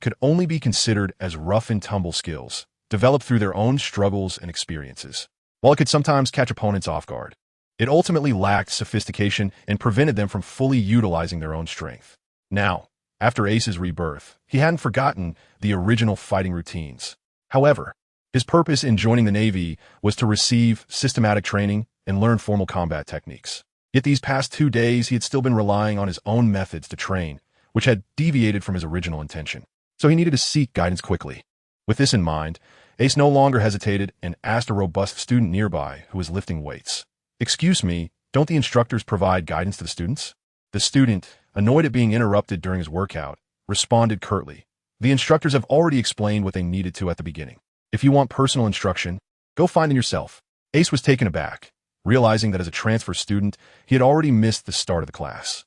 could only be considered as rough-and-tumble skills, developed through their own struggles and experiences. While it could sometimes catch opponents off guard, it ultimately lacked sophistication and prevented them from fully utilizing their own strength. Now, after Ace's rebirth, he hadn't forgotten the original fighting routines. However, his purpose in joining the Navy was to receive systematic training and learn formal combat techniques. Yet these past 2 days, he had still been relying on his own methods to train, which had deviated from his original intention. So he needed to seek guidance quickly. With this in mind, Ace no longer hesitated and asked a robust student nearby who was lifting weights. "Excuse me, don't the instructors provide guidance to the students?" The student, annoyed at being interrupted during his workout, responded curtly. "The instructors have already explained what they needed to at the beginning. If you want personal instruction, go find it yourself." Ace was taken aback, realizing that as a transfer student, he had already missed the start of the class.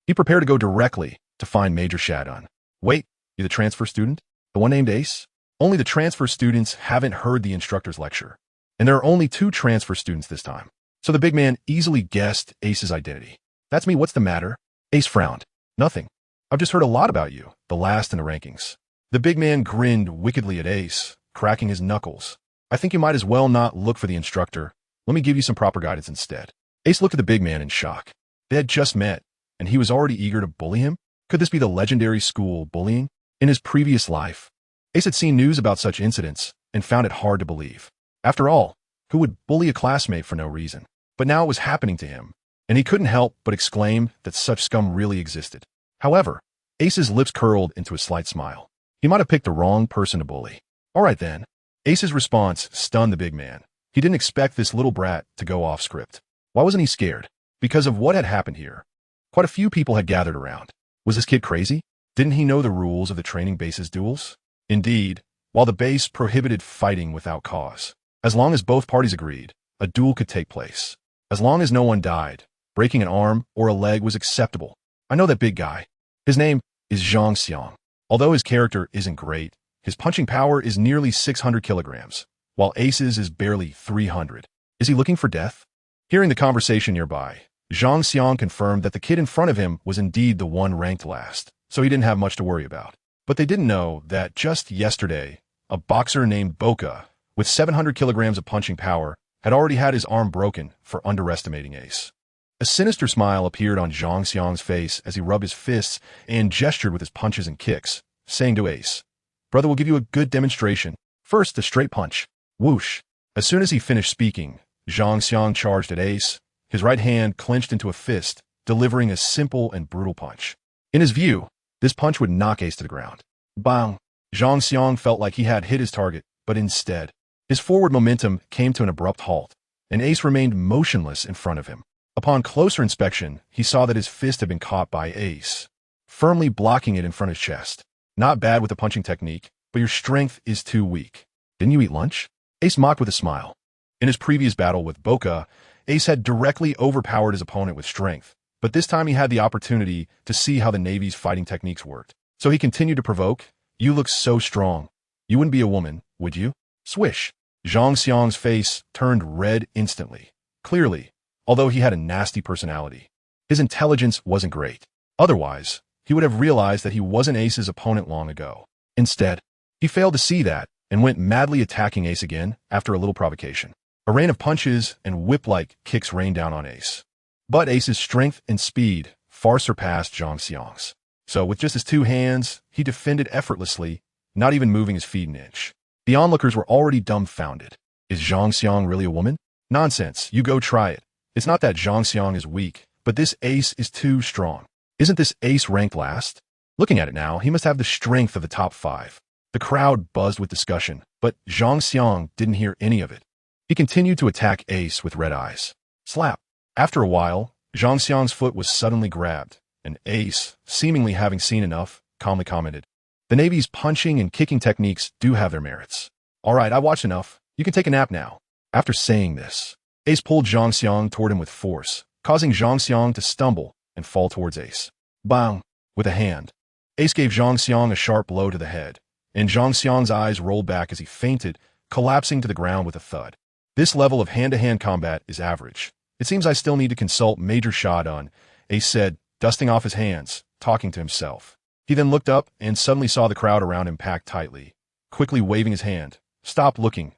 He prepared to go directly to find Major Shadon. "Wait, you're the transfer student? The one named Ace?" Only the transfer students haven't heard the instructor's lecture. And there are only 2 transfer students this time. So the big man easily guessed Ace's identity. "That's me, what's the matter?" Ace frowned. "Nothing. I've just heard a lot about you, the last in the rankings." The big man grinned wickedly at Ace, cracking his knuckles. "I think you might as well not look for the instructor. Let me give you some proper guidance instead." Ace looked at the big man in shock. They had just met, and he was already eager to bully him? Could this be the legendary school bullying? In his previous life, Ace had seen news about such incidents and found it hard to believe. After all, who would bully a classmate for no reason? But now it was happening to him, and he couldn't help but exclaim that such scum really existed. However, Ace's lips curled into a slight smile. He might have picked the wrong person to bully. All right then. Ace's response stunned the big man. He didn't expect this little brat to go off script. Why wasn't he scared? Because of what had happened here. Quite a few people had gathered around. Was this kid crazy? Didn't he know the rules of the training base's duels? Indeed, while the base prohibited fighting without cause, as long as both parties agreed, a duel could take place. As long as no one died, breaking an arm or a leg was acceptable. I know that big guy. His name is Zhang Xiang. Although his character isn't great, his punching power is nearly 600 kilograms, while Ace's is barely 300. Is he looking for death? Hearing the conversation nearby, Zhang Xiang confirmed that the kid in front of him was indeed the one ranked last, so he didn't have much to worry about. But they didn't know that just yesterday, a boxer named Boca, with 700 kilograms of punching power, had already had his arm broken for underestimating Ace. A sinister smile appeared on Zhang Xiang's face as he rubbed his fists and gestured with his punches and kicks, saying to Ace, "Brother will give you a good demonstration. First, a straight punch." Whoosh. As soon as he finished speaking, Zhang Xiang charged at Ace, his right hand clenched into a fist, delivering a simple and brutal punch. In his view, this punch would knock Ace to the ground. Bang! Zhang Xiang felt like he had hit his target, but instead, his forward momentum came to an abrupt halt, and Ace remained motionless in front of him. Upon closer inspection, he saw that his fist had been caught by Ace, firmly blocking it in front of his chest. Not bad with the punching technique, but your strength is too weak. Didn't you eat lunch? Ace mocked with a smile. In his previous battle with Boca, Ace had directly overpowered his opponent with strength, but this time he had the opportunity to see how the Navy's fighting techniques worked. So he continued to provoke, "You look so strong. You wouldn't be a woman, would you?" Swish. Zhang Xiang's face turned red instantly. Clearly, although he had a nasty personality, his intelligence wasn't great. Otherwise, he would have realized that he wasn't Ace's opponent long ago. Instead, he failed to see that and went madly attacking Ace again after a little provocation. A rain of punches and whip-like kicks rained down on Ace. But Ace's strength and speed far surpassed Zhang Xiang's. So with just his 2 hands, he defended effortlessly, not even moving his feet an inch. The onlookers were already dumbfounded. Is Zhang Xiang really a woman? Nonsense, you go try it. It's not that Zhang Xiang is weak, but this ace is too strong. Isn't this ace ranked last? Looking at it now, he must have the strength of the top 5. The crowd buzzed with discussion, but Zhang Xiang didn't hear any of it. He continued to attack Ace with red eyes. Slap. After a while, Zhang Xiang's foot was suddenly grabbed, and Ace, seemingly having seen enough, calmly commented, "The Navy's punching and kicking techniques do have their merits. All right, I watched enough. You can take a nap now." After saying this, Ace pulled Zhang Xiang toward him with force, causing Zhang Xiang to stumble and fall towards Ace. Bang! With a hand, Ace gave Zhang Xiang a sharp blow to the head, and Zhang Xiang's eyes rolled back as he fainted, collapsing to the ground with a thud. This level of hand-to-hand combat is average. It seems I still need to consult Major Shadun, Ace said, dusting off his hands, talking to himself. He then looked up and suddenly saw the crowd around him packed tightly, quickly waving his hand. Stop looking,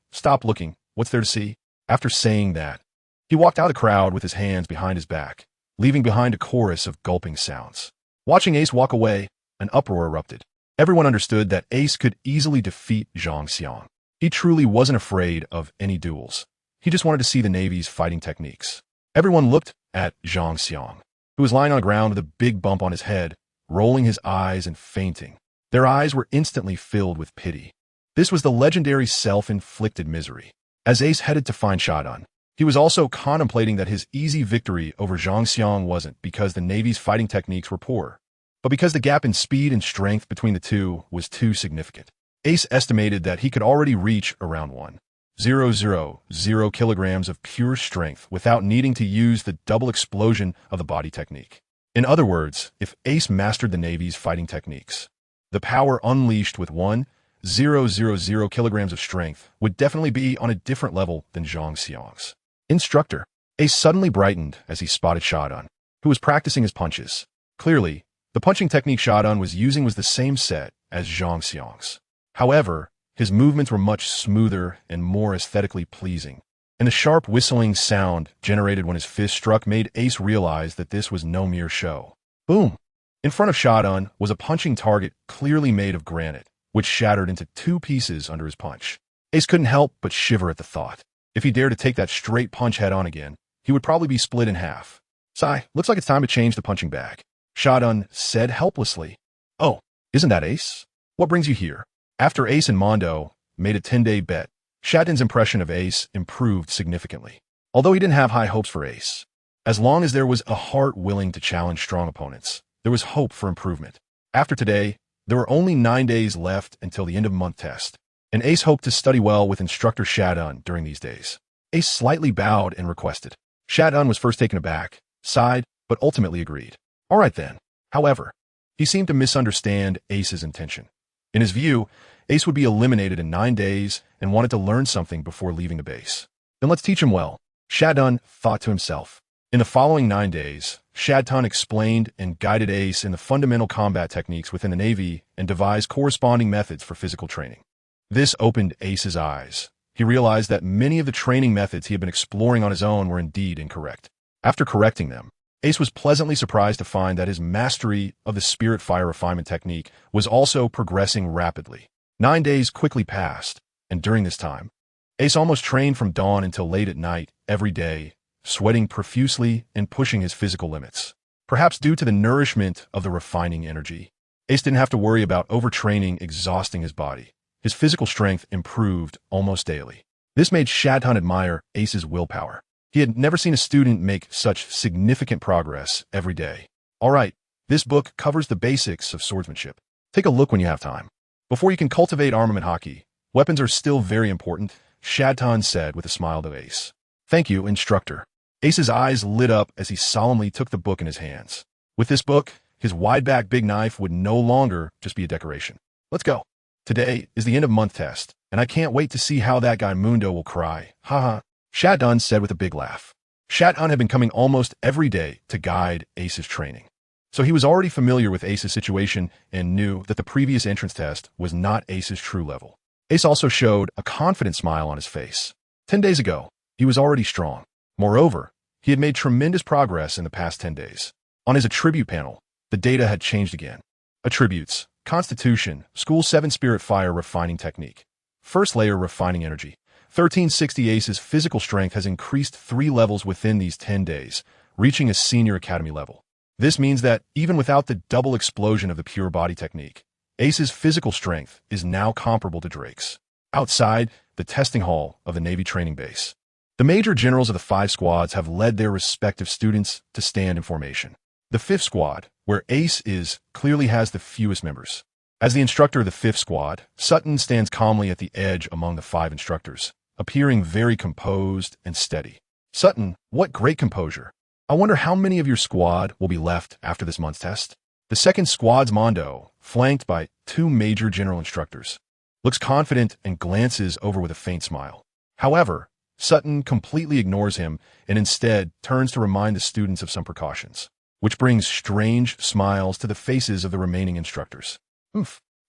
what's there to see?" After saying that, he walked out of the crowd with his hands behind his back, leaving behind a chorus of gulping sounds. Watching Ace walk away, an uproar erupted. Everyone understood that Ace could easily defeat Zhang Xiang. He truly wasn't afraid of any duels. He just wanted to see the Navy's fighting techniques. Everyone looked at Zhang Xiang, who was lying on the ground with a big bump on his head, rolling his eyes and fainting. Their eyes were instantly filled with pity. This was the legendary self-inflicted misery. As Ace headed to find Shadun, he was also contemplating that his easy victory over Zhang Xiang wasn't because the Navy's fighting techniques were poor, but because the gap in speed and strength between the two was too significant. Ace estimated that he could already reach around 1,000 kilograms of pure strength without needing to use the double explosion of the body technique. In other words, if Ace mastered the Navy's fighting techniques, the power unleashed with 1,000 kilograms of strength would definitely be on a different level than Zhang Xiang's. Instructor. Ace suddenly brightened as he spotted Shadun, who was practicing his punches. Clearly, the punching technique Shadun was using was the same set as Zhang Xiang's. However, his movements were much smoother and more aesthetically pleasing, and the sharp whistling sound generated when his fist struck made Ace realize that this was no mere show. Boom! In front of Shadun was a punching target clearly made of granite, which shattered into 2 pieces under his punch. Ace couldn't help but shiver at the thought. If he dared to take that straight punch head-on again, he would probably be split in half. "Sigh, looks like it's time to change the punching bag," Shadun said helplessly. "Oh, isn't that Ace? What brings you here?" After Ace and Mondo made a 10-day bet, Shadun's impression of Ace improved significantly. Although he didn't have high hopes for Ace, as long as there was a heart willing to challenge strong opponents, there was hope for improvement. After today, there were only 9 days left until the end-of-month test, and Ace hoped to study well with instructor Shadun during these days. Ace slightly bowed and requested. Shadun was first taken aback, sighed, but ultimately agreed. All right then. However, he seemed to misunderstand Ace's intention. In his view, Ace would be eliminated in 9 days and wanted to learn something before leaving the base. Then let's teach him well, Shadun thought to himself. In the following 9 days, Shadun explained and guided Ace in the fundamental combat techniques within the Navy and devised corresponding methods for physical training. This opened Ace's eyes. He realized that many of the training methods he had been exploring on his own were indeed incorrect. After correcting them, Ace was pleasantly surprised to find that his mastery of the Spirit Fire refinement technique was also progressing rapidly. 9 days quickly passed, and during this time, Ace almost trained from dawn until late at night every day, sweating profusely and pushing his physical limits. Perhaps due to the nourishment of the refining energy, Ace didn't have to worry about overtraining exhausting his body. His physical strength improved almost daily. This made Shadun admire Ace's willpower. He had never seen a student make such significant progress every day. All right, this book covers the basics of swordsmanship. Take a look when you have time. Before you can cultivate armament hockey, weapons are still very important, Shadun said with a smile to Ace. Thank you, instructor. Ace's eyes lit up as he solemnly took the book in his hands. With this book, his wide-back big knife would no longer just be a decoration. Let's go. Today is the end-of-month test, and I can't wait to see how that guy Mundo will cry. Haha. Shadun said with a big laugh. Shadun had been coming almost every day to guide Ace's training, so he was already familiar with Ace's situation and knew that the previous entrance test was not Ace's true level. Ace also showed a confident smile on his face. 10 days ago, he was already strong. Moreover, he had made tremendous progress in the past 10 days. On his attribute panel, the data had changed again. Attributes: Constitution, School 7 Spirit Fire Refining Technique, First layer, refining energy. 1360 Ace's physical strength has increased 3 levels within these 10 days, reaching a senior academy level. This means that, even without the double explosion of the pure body technique, Ace's physical strength is now comparable to Drake's. Outside the testing hall of the Navy training base, the major generals of the 5 squads have led their respective students to stand in formation. The 5th squad, where Ace is, clearly has the fewest members. As the instructor of the 5th squad, Sutton stands calmly at the edge among the 5 instructors, appearing very composed and steady. Sutton, what great composure. I wonder how many of your squad will be left after this month's test? The 2nd squad's Mondo, flanked by 2 major general instructors, looks confident and glances over with a faint smile. However, Sutton completely ignores him and instead turns to remind the students of some precautions, which brings strange smiles to the faces of the remaining instructors.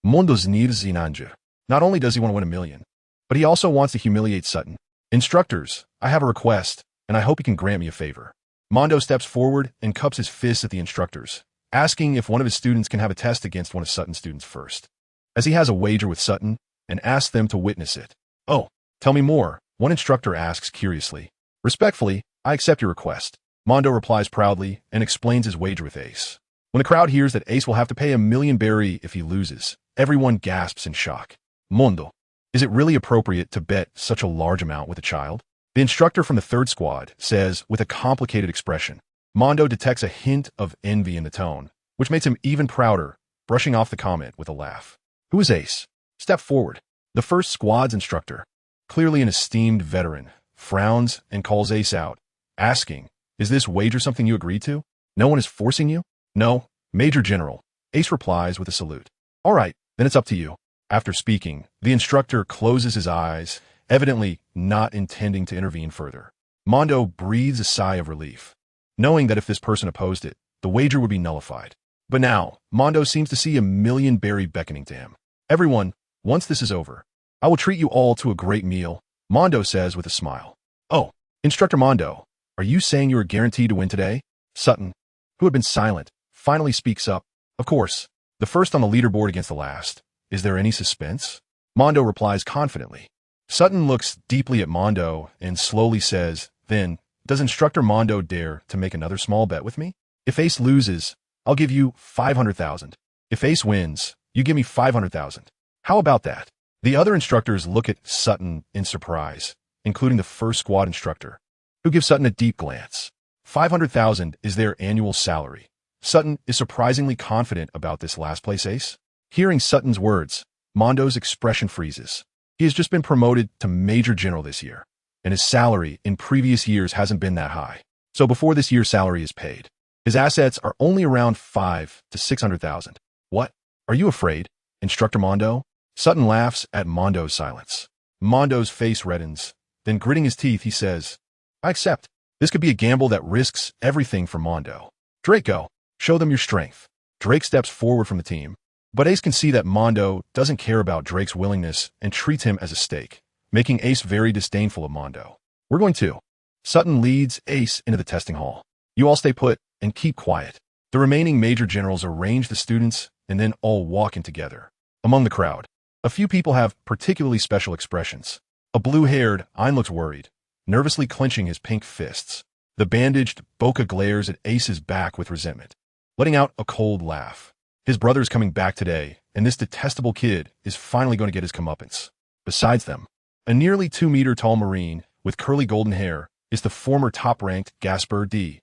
Mondo's Zinanja. Not only does he want to win $1 million, but he also wants to humiliate Sutton. Instructors, I have a request, and I hope you can grant me a favor. Mondo steps forward and cups his fists at the instructors, asking if one of his students can have a test against one of Sutton's students first, as he has a wager with Sutton and asks them to witness it. Oh, tell me more, one instructor asks curiously. Respectfully, I accept your request. Mondo replies proudly and explains his wager with Ace. When the crowd hears that Ace will have to pay $1 million berry if he loses, everyone gasps in shock. Mondo, is it really appropriate to bet such a large amount with a child? The instructor from the 3rd squad says with a complicated expression. Mondo detects a hint of envy in the tone, which makes him even prouder, brushing off the comment with a laugh. Who is Ace? Step forward. The 1st squad's instructor, clearly an esteemed veteran, frowns and calls Ace out, asking, is this wager something you agreed to? No one is forcing you? No, Major General. Ace replies with a salute. All right, then it's up to you. After speaking, the instructor closes his eyes, evidently not intending to intervene further. Mondo breathes a sigh of relief, knowing that if this person opposed it, the wager would be nullified. But now, Mondo seems to see $1 million berry beckoning to him. Everyone, once this is over, I will treat you all to a great meal, Mondo says with a smile. Oh, Instructor Mondo, are you saying you are guaranteed to win today? Sutton, who had been silent, finally speaks up. Of course, the first on the leaderboard against the last. Is there any suspense? Mondo replies confidently. Sutton looks deeply at Mondo and slowly says, then, does Instructor Mondo dare to make another small bet with me? If Ace loses, I'll give you 500,000. If Ace wins, you give me 500,000. How about that? The other instructors look at Sutton in surprise, including the 1st squad instructor, who gives Sutton a deep glance. 500,000 is their annual salary. Sutton is surprisingly confident about this last place ace. Hearing Sutton's words, Mondo's expression freezes. He has just been promoted to Major General this year, and his salary in previous years hasn't been that high. So before this year's salary is paid, his assets are only around 5 to 600,000. What? Are you afraid, Instructor Mondo? Sutton laughs at Mondo's silence. Mondo's face reddens. Then gritting his teeth, he says, I accept. This could be a gamble that risks everything for Mondo. Draco, show them your strength. Drake steps forward from the team, but Ace can see that Mondo doesn't care about Drake's willingness and treats him as a stake, making Ace very disdainful of Mondo. We're going to. Sutton leads Ace into the testing hall. You all stay put and keep quiet. The remaining major generals arrange the students and then all walk in together. Among the crowd, a few people have particularly special expressions. A blue-haired Ein looks worried, nervously clenching his pink fists. The bandaged Boca glares at Ace's back with resentment, letting out a cold laugh. His brother is coming back today, and this detestable kid is finally going to get his comeuppance. Besides them, a nearly 2-meter-tall Marine with curly golden hair is the former top-ranked Gasper D.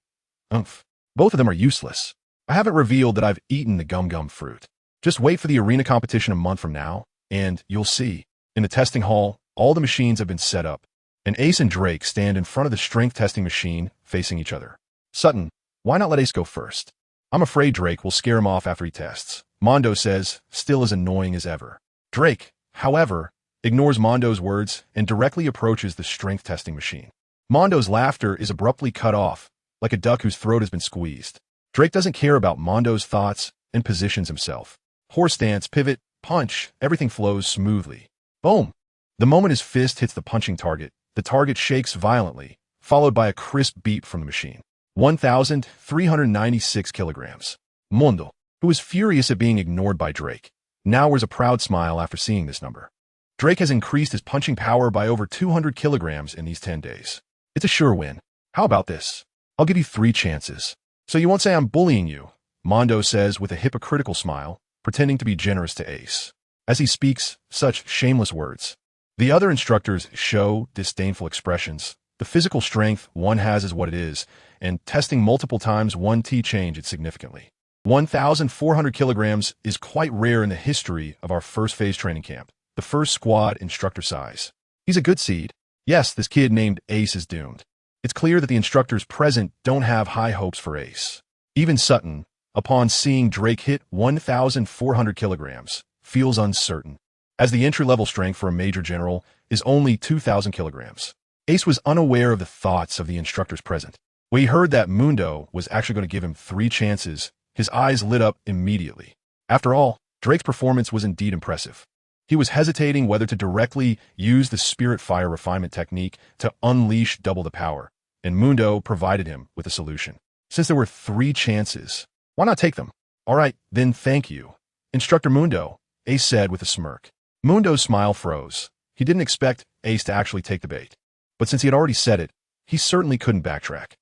Both of them are useless. I haven't revealed that I've eaten the gum-gum fruit. Just wait for the arena competition a month from now, and you'll see. In the testing hall, all the machines have been set up, and Ace and Drake stand in front of the strength testing machine, facing each other. Sutton, why not let Ace go first? I'm afraid Drake will scare him off after he tests, Mondo says, still as annoying as ever. Drake, however, ignores Mondo's words and directly approaches the strength testing machine. Mondo's laughter is abruptly cut off, like a duck whose throat has been squeezed. Drake doesn't care about Mondo's thoughts and positions himself. Horse stance, pivot, punch, everything flows smoothly. Boom! The moment his fist hits the punching target, the target shakes violently, followed by a crisp beep from the machine. 1,396 kilograms. Mondo, who was furious at being ignored by Drake, now wears a proud smile after seeing this number. Drake has increased his punching power by over 200 kilograms in these 10 days. It's a sure win. How about this? I'll give you 3 chances. So you won't say I'm bullying you, Mondo says with a hypocritical smile, pretending to be generous to Ace. As he speaks such shameless words, the other instructors show disdainful expressions. The physical strength one has is what it is, and testing multiple times 1T change it significantly. 1,400 kilograms is quite rare in the history of our first phase training camp, the first squad instructor size. He's a good seed. Yes, this kid named Ace is doomed. It's clear that the instructors present don't have high hopes for Ace. Even Sutton, upon seeing Drake hit 1,400 kilograms, feels uncertain, as the entry-level strength for a major general is only 2,000 kilograms. Ace was unaware of the thoughts of the instructors present. When he heard that Mundo was actually going to give him 3 chances, his eyes lit up immediately. After all, Drake's performance was indeed impressive. He was hesitating whether to directly use the Spirit Fire refinement technique to unleash double the power, and Mundo provided him with a solution. Since there were 3 chances, why not take them? All right, then thank you, Instructor Mundo, Ace said with a smirk. Mundo's smile froze. He didn't expect Ace to actually take the bait. But since he had already said it, he certainly couldn't backtrack.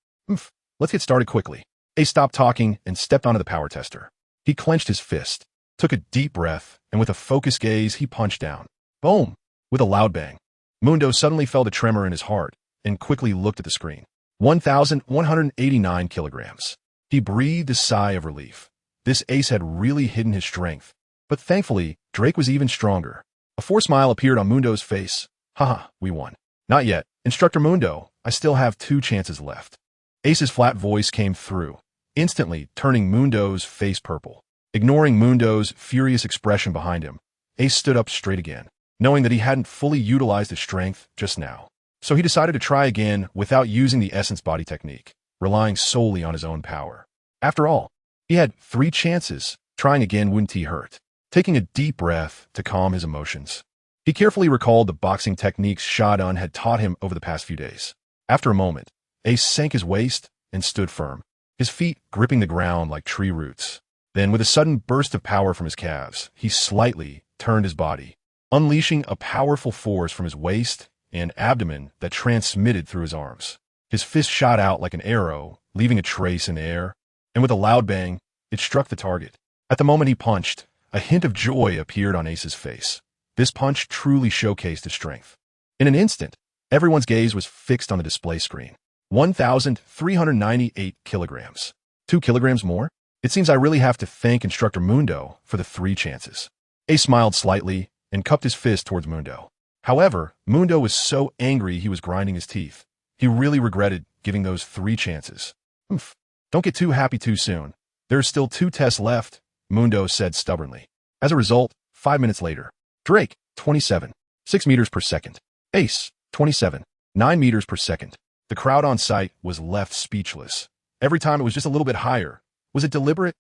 Let's get started quickly. Ace stopped talking and stepped onto the power tester. He clenched his fist, took a deep breath, and with a focused gaze, he punched down. Boom! With a loud bang. Mundo suddenly felt a tremor in his heart and quickly looked at the screen. 1,189 kilograms. He breathed a sigh of relief. This Ace had really hidden his strength. But thankfully, Drake was even stronger. A forced smile appeared on Mundo's face. Haha, we won. Not yet. Instructor Mundo, I still have 2 chances left. Ace's flat voice came through, instantly turning Mundo's face purple. Ignoring Mundo's furious expression behind him, Ace stood up straight again, knowing that he hadn't fully utilized his strength just now. So he decided to try again without using the essence body technique, relying solely on his own power. After all, he had 3 chances. Trying again wouldn't hurt. Taking a deep breath to calm his emotions, he carefully recalled the boxing techniques Shadun had taught him over the past few days. After a moment, Ace sank his waist and stood firm, his feet gripping the ground like tree roots. Then, with a sudden burst of power from his calves, he slightly turned his body, unleashing a powerful force from his waist and abdomen that transmitted through his arms. His fist shot out like an arrow, leaving a trace in the air, and with a loud bang, it struck the target. At the moment he punched, a hint of joy appeared on Ace's face. This punch truly showcased his strength. In an instant, everyone's gaze was fixed on the display screen. 1,398 kilograms. 2 kilograms more? It seems I really have to thank Instructor Mundo for the 3 chances. Ace smiled slightly and cupped his fist towards Mundo. However, Mundo was so angry he was grinding his teeth. He really regretted giving those 3 chances. Don't get too happy too soon. There are still 2 tests left, Mundo said stubbornly. As a result, 5 minutes later, Drake, 27, 6 meters per second. Ace, 27, 9 meters per second. The crowd on site was left speechless. Every time it was just a little bit higher. Was it deliberate?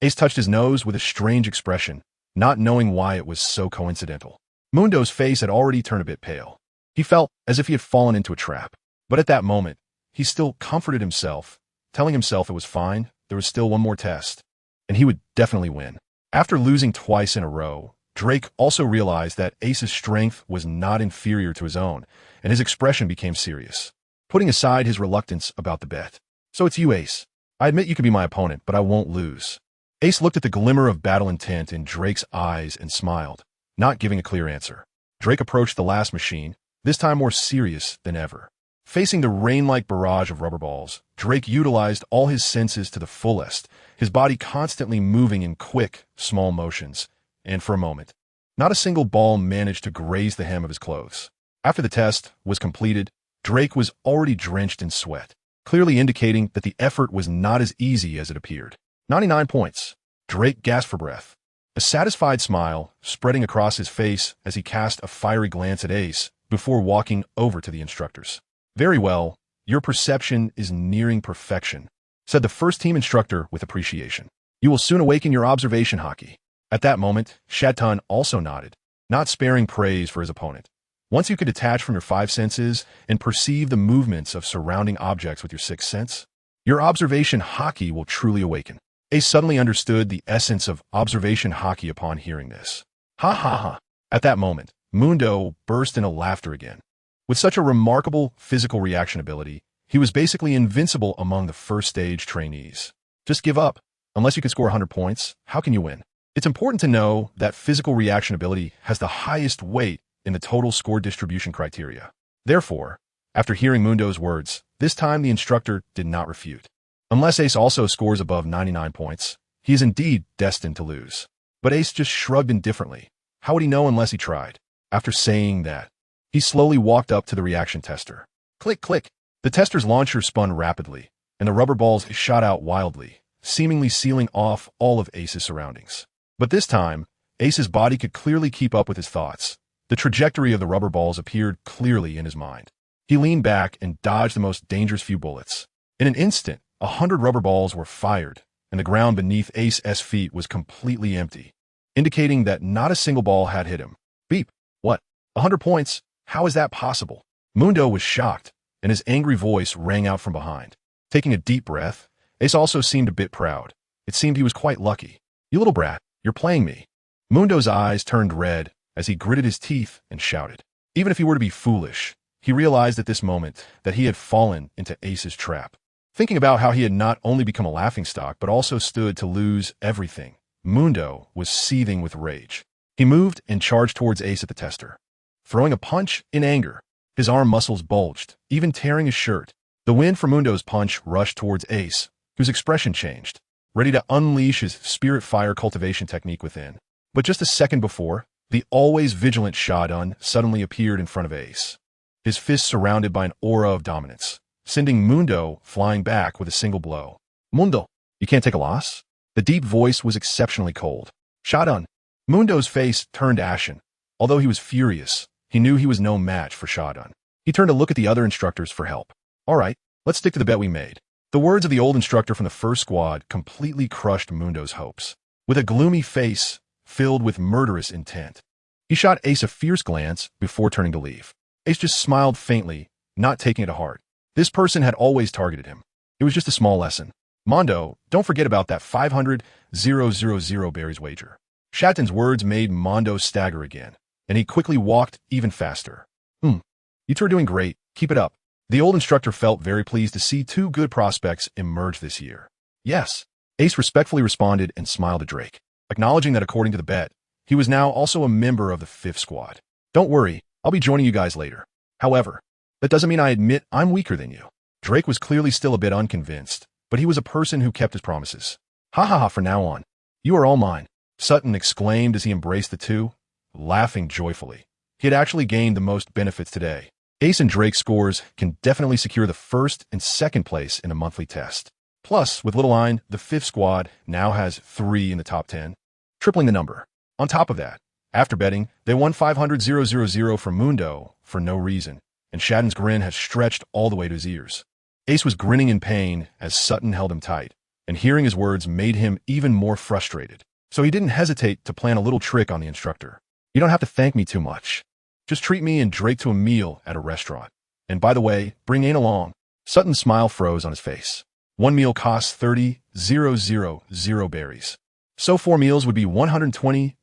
Ace touched his nose with a strange expression, not knowing why it was so coincidental. Mundo's face had already turned a bit pale. He felt as if he had fallen into a trap. But at that moment, he still comforted himself, telling himself it was fine, there was still one more test, and he would definitely win. After losing twice in a row, Drake also realized that Ace's strength was not inferior to his own, and his expression became serious, putting aside his reluctance about the bet. So it's you, Ace. I admit you could be my opponent, but I won't lose. Ace looked at the glimmer of battle intent in Drake's eyes and smiled, not giving a clear answer. Drake approached the last machine, this time more serious than ever. Facing the rain-like barrage of rubber balls, Drake utilized all his senses to the fullest, his body constantly moving in quick, small motions. And for a moment, not a single ball managed to graze the hem of his clothes. After the test was completed, Drake was already drenched in sweat, clearly indicating that the effort was not as easy as it appeared. 99 points. Drake gasped for breath, a satisfied smile spreading across his face as he cast a fiery glance at Ace before walking over to the instructors. Very well, your perception is nearing perfection, said the first-team instructor with appreciation. You will soon awaken your observation haki. At that moment, Shadun also nodded, not sparing praise for his opponent. Once you can detach from your 5 senses and perceive the movements of surrounding objects with your 6th sense, your observation haki will truly awaken. Ace suddenly understood the essence of observation haki upon hearing this. Ha ha ha. At that moment, Mundo burst into laughter again. With such a remarkable physical reaction ability, he was basically invincible among the first stage trainees. Just give up. Unless you can score 100 points, how can you win? It's important to know that physical reaction ability has the highest weight in the total score distribution criteria. Therefore, after hearing Mundo's words, this time the instructor did not refute. Unless Ace also scores above 99 points, he is indeed destined to lose. But Ace just shrugged indifferently. How would he know unless he tried? After saying that, he slowly walked up to the reaction tester. Click, click. The tester's launcher spun rapidly, and the rubber balls shot out wildly, seemingly sealing off all of Ace's surroundings. But this time, Ace's body could clearly keep up with his thoughts. The trajectory of the rubber balls appeared clearly in his mind. He leaned back and dodged the most dangerous few bullets. In an instant, 100 rubber balls were fired, and the ground beneath Ace's feet was completely empty, indicating that not a single ball had hit him. Beep. What? 100 points? How is that possible? Mundo was shocked, and his angry voice rang out from behind. Taking a deep breath, Ace also seemed a bit proud. It seemed he was quite lucky. You little brat, you're playing me. Mundo's eyes turned red as he gritted his teeth and shouted. Even if he were to be foolish, he realized at this moment that he had fallen into Ace's trap. Thinking about how he had not only become a laughingstock but also stood to lose everything, Mundo was seething with rage. He moved and charged towards Ace at the tester. Throwing a punch in anger, his arm muscles bulged, even tearing his shirt. The wind from Mundo's punch rushed towards Ace, whose expression changed, ready to unleash his spirit fire cultivation technique within. But just a second before, the always vigilant Shadun suddenly appeared in front of Ace, his fists surrounded by an aura of dominance, sending Mundo flying back with a single blow. Mundo, you can't take a loss? The deep voice was exceptionally cold. Shadun. Mundo's face turned ashen. Although he was furious, he knew he was no match for Shadun. He turned to look at the other instructors for help. All right, let's stick to the bet we made. The words of the old instructor from the first squad completely crushed Mundo's hopes. With a gloomy face filled with murderous intent, he shot Ace a fierce glance before turning to leave. Ace just smiled faintly, not taking it to heart. This person had always targeted him. It was just a small lesson. Mondo, don't forget about that 500,000 berries wager. Shadun's words made Mondo stagger again, and he quickly walked even faster. You two are doing great. Keep it up. The old instructor felt very pleased to see two good prospects emerge this year. Yes. Ace respectfully responded and smiled at Drake, acknowledging that according to the bet, he was now also a member of the 5th squad. Don't worry, I'll be joining you guys later. However, that doesn't mean I admit I'm weaker than you. Drake was clearly still a bit unconvinced, but he was a person who kept his promises. Ha ha ha, from now on. You are all mine, Sutton exclaimed as he embraced the two, laughing joyfully. He had actually gained the most benefits today. Ace and Drake's scores can definitely secure the 1st and 2nd place in a monthly test. Plus, with Little Ein, the 5th squad now has 3 in the top 10, tripling the number. On top of that, after betting, they won 500,000 from Mundo for no reason, and Shadun's grin has stretched all the way to his ears. Ace was grinning in pain as Sutton held him tight, and hearing his words made him even more frustrated. So he didn't hesitate to plan a little trick on the instructor. You don't have to thank me too much. Just treat me and Drake to a meal at a restaurant. And by the way, bring Ain along. Sutton's smile froze on his face. One meal costs 30,000 berries. So 4 meals would be 120,000.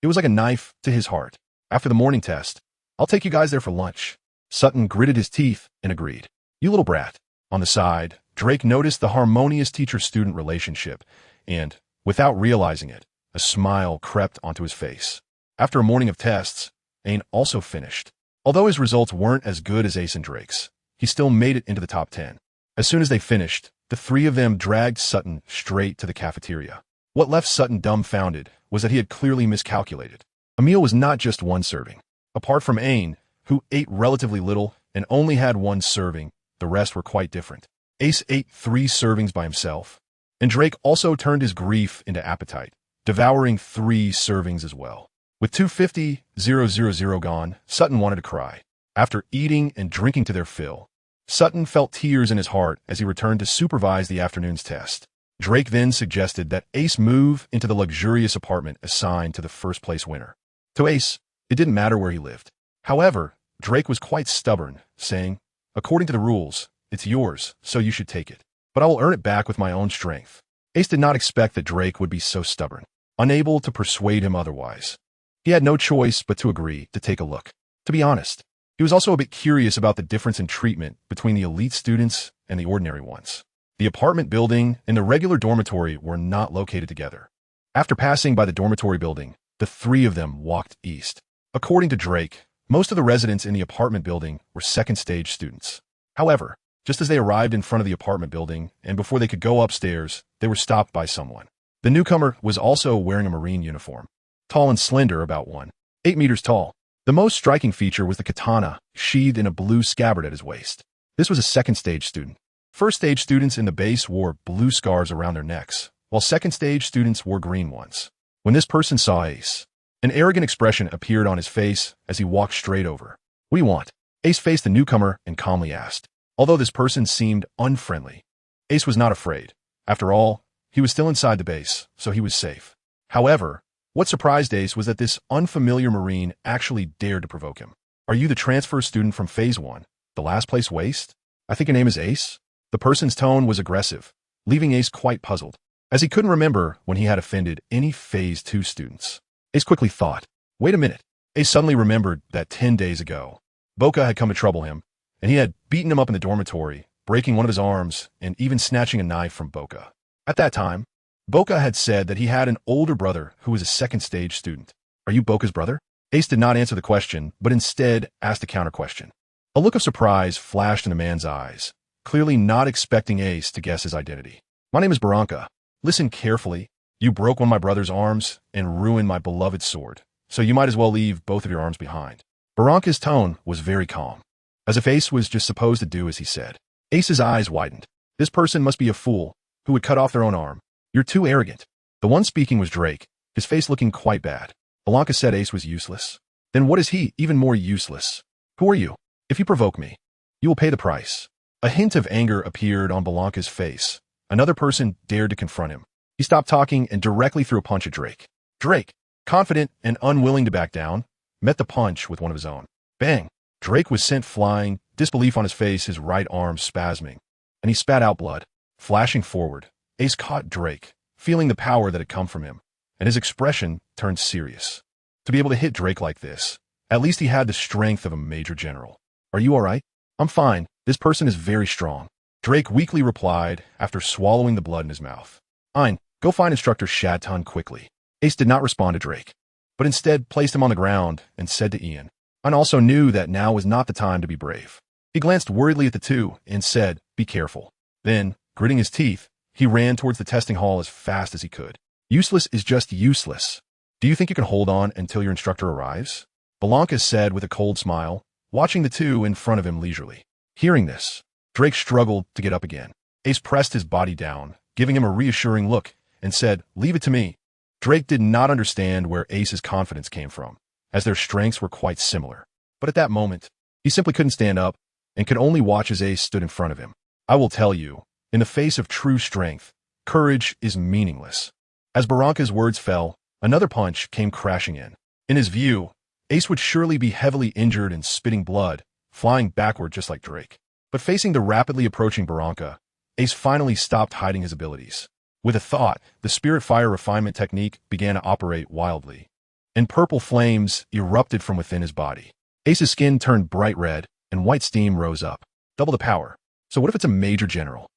It was like a knife to his heart. After the morning test, I'll take you guys there for lunch. Sutton gritted his teeth and agreed. You little brat. On the side, Drake noticed the harmonious teacher-student relationship, and, without realizing it, a smile crept onto his face. After a morning of tests, Ain also finished. Although his results weren't as good as Ace and Drake's, he still made it into the top 10. As soon as they finished, the 3 of them dragged Sutton straight to the cafeteria. What left Sutton dumbfounded was that he had clearly miscalculated. A meal was not just 1 serving. Apart from Ain, who ate relatively little and only had 1 serving, the rest were quite different. Ace ate 3 servings by himself, and Drake also turned his grief into appetite, devouring 3 servings as well. With 250,000 gone, Sutton wanted to cry. After eating and drinking to their fill, Sutton felt tears in his heart as he returned to supervise the afternoon's test. Drake then suggested that Ace move into the luxurious apartment assigned to the first-place winner. To Ace, it didn't matter where he lived. However, Drake was quite stubborn, saying, according to the rules, it's yours, so you should take it. But I will earn it back with my own strength. Ace did not expect that Drake would be so stubborn, unable to persuade him otherwise. He had no choice but to agree to take a look. To be honest, he was also a bit curious about the difference in treatment between the elite students and the ordinary ones. The apartment building and the regular dormitory were not located together. After passing by the dormitory building, the three of them walked east. According to Drake, most of the residents in the apartment building were second-stage students. However, just as they arrived in front of the apartment building and before they could go upstairs, they were stopped by someone. The newcomer was also wearing a Marine uniform. Tall and slender, about 1.8 meters tall. The most striking feature was the katana, sheathed in a blue scabbard at his waist. This was a second-stage student. First-stage students in the base wore blue scarves around their necks, while second-stage students wore green ones. When this person saw Ace, an arrogant expression appeared on his face as he walked straight over. "What do you want?" Ace faced the newcomer and calmly asked. Although this person seemed unfriendly, Ace was not afraid. After all, he was still inside the base, so he was safe. However, what surprised Ace was that this unfamiliar Marine actually dared to provoke him. "Are you the transfer student from Phase 1, the last place waste? I think your name is Ace?" The person's tone was aggressive, leaving Ace quite puzzled, as he couldn't remember when he had offended any Phase 2 students. Ace quickly thought, wait a minute. Ace suddenly remembered that 10 days ago, Boca had come to trouble him, and he had beaten him up in the dormitory, breaking one of his arms and even snatching a knife from Boca. At that time, Boca had said that he had an older brother who was a second-stage student. "Are you Boca's brother?" Ace did not answer the question, but instead asked a counter-question. A look of surprise flashed in the man's eyes, clearly not expecting Ace to guess his identity. "My name is Barranca. Listen carefully. You broke one of my brother's arms and ruined my beloved sword, so you might as well leave both of your arms behind." Barranca's tone was very calm, as if Ace was just supposed to do as he said. Ace's eyes widened. This person must be a fool who would cut off their own arm. "You're too arrogant." The one speaking was Drake, his face looking quite bad. Barranca said Ace was useless. "Then what is he, even more useless? Who are you? If you provoke me, you will pay the price." A hint of anger appeared on Barranca's face. Another person dared to confront him. He stopped talking and directly threw a punch at Drake. Drake, confident and unwilling to back down, met the punch with one of his own. Bang! Drake was sent flying, disbelief on his face, his right arm spasming, and he spat out blood. Flashing forward, Ace caught Drake, feeling the power that had come from him, and his expression turned serious. To be able to hit Drake like this, at least he had the strength of a major general. "Are you all right?" "I'm fine. This person is very strong." Drake weakly replied after swallowing the blood in his mouth. "Ein, go find Instructor Shadton quickly." Ace did not respond to Drake, but instead placed him on the ground and said to Ian. Ein also knew that now was not the time to be brave. He glanced worriedly at the two and said, "Be careful." Then, gritting his teeth, he ran towards the testing hall as fast as he could. "Useless is just useless. Do you think you can hold on until your instructor arrives?" Barranca said with a cold smile, watching the two in front of him leisurely. Hearing this, Drake struggled to get up again. Ace pressed his body down, giving him a reassuring look, and said, "Leave it to me." Drake did not understand where Ace's confidence came from, as their strengths were quite similar. But at that moment, he simply couldn't stand up and could only watch as Ace stood in front of him. "I will tell you, in the face of true strength, courage is meaningless." As Barranca's words fell, another punch came crashing in. In his view, Ace would surely be heavily injured and spitting blood, flying backward just like Drake. But facing the rapidly approaching Barranca, Ace finally stopped hiding his abilities. With a thought, the Spirit Fire refinement technique began to operate wildly, and purple flames erupted from within his body. Ace's skin turned bright red, and white steam rose up. Double the power. So what if it's a major general?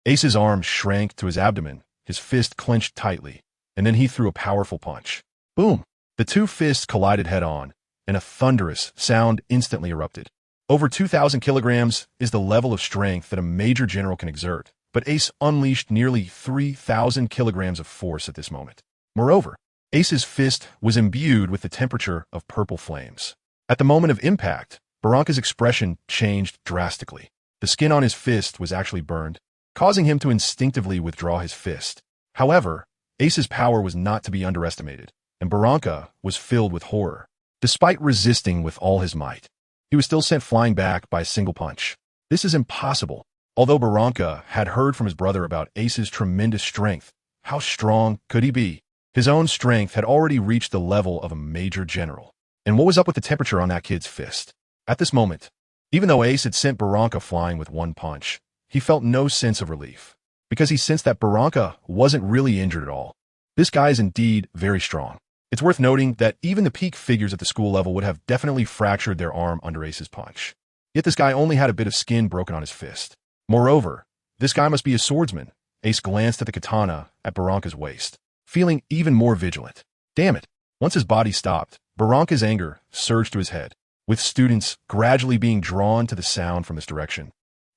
Ace's arm shrank to his abdomen, his fist clenched tightly, and then he threw a powerful punch. Boom! The two fists collided head-on, and a thunderous sound instantly erupted. Over 2,000 kilograms is the level of strength that a major general can exert, but Ace unleashed nearly 3,000 kilograms of force at this moment. Moreover, Ace's fist was imbued with the temperature of purple flames. At the moment of impact, Barranca's expression changed drastically. The skin on his fist was actually burned, causing him to instinctively withdraw his fist. However, Ace's power was not to be underestimated, and Barranca was filled with horror. Despite resisting with all his might, he was still sent flying back by a single punch. This is impossible. Although Barranca had heard from his brother about Ace's tremendous strength, how strong could he be? His own strength had already reached the level of a major general. And what was up with the temperature on that kid's fist? At this moment, even though Ace had sent Barranca flying with one punch, he felt no sense of relief, because he sensed that Barranca wasn't really injured at all. This guy is indeed very strong. It's worth noting that even the peak figures at the school level would have definitely fractured their arm under Ace's punch. Yet this guy only had a bit of skin broken on his fist. Moreover, this guy must be a swordsman. Ace glanced at the katana at Barranca's waist, feeling even more vigilant. Damn it. Once his body stopped, Barranca's anger surged to his head, with students gradually being drawn to the sound from this direction.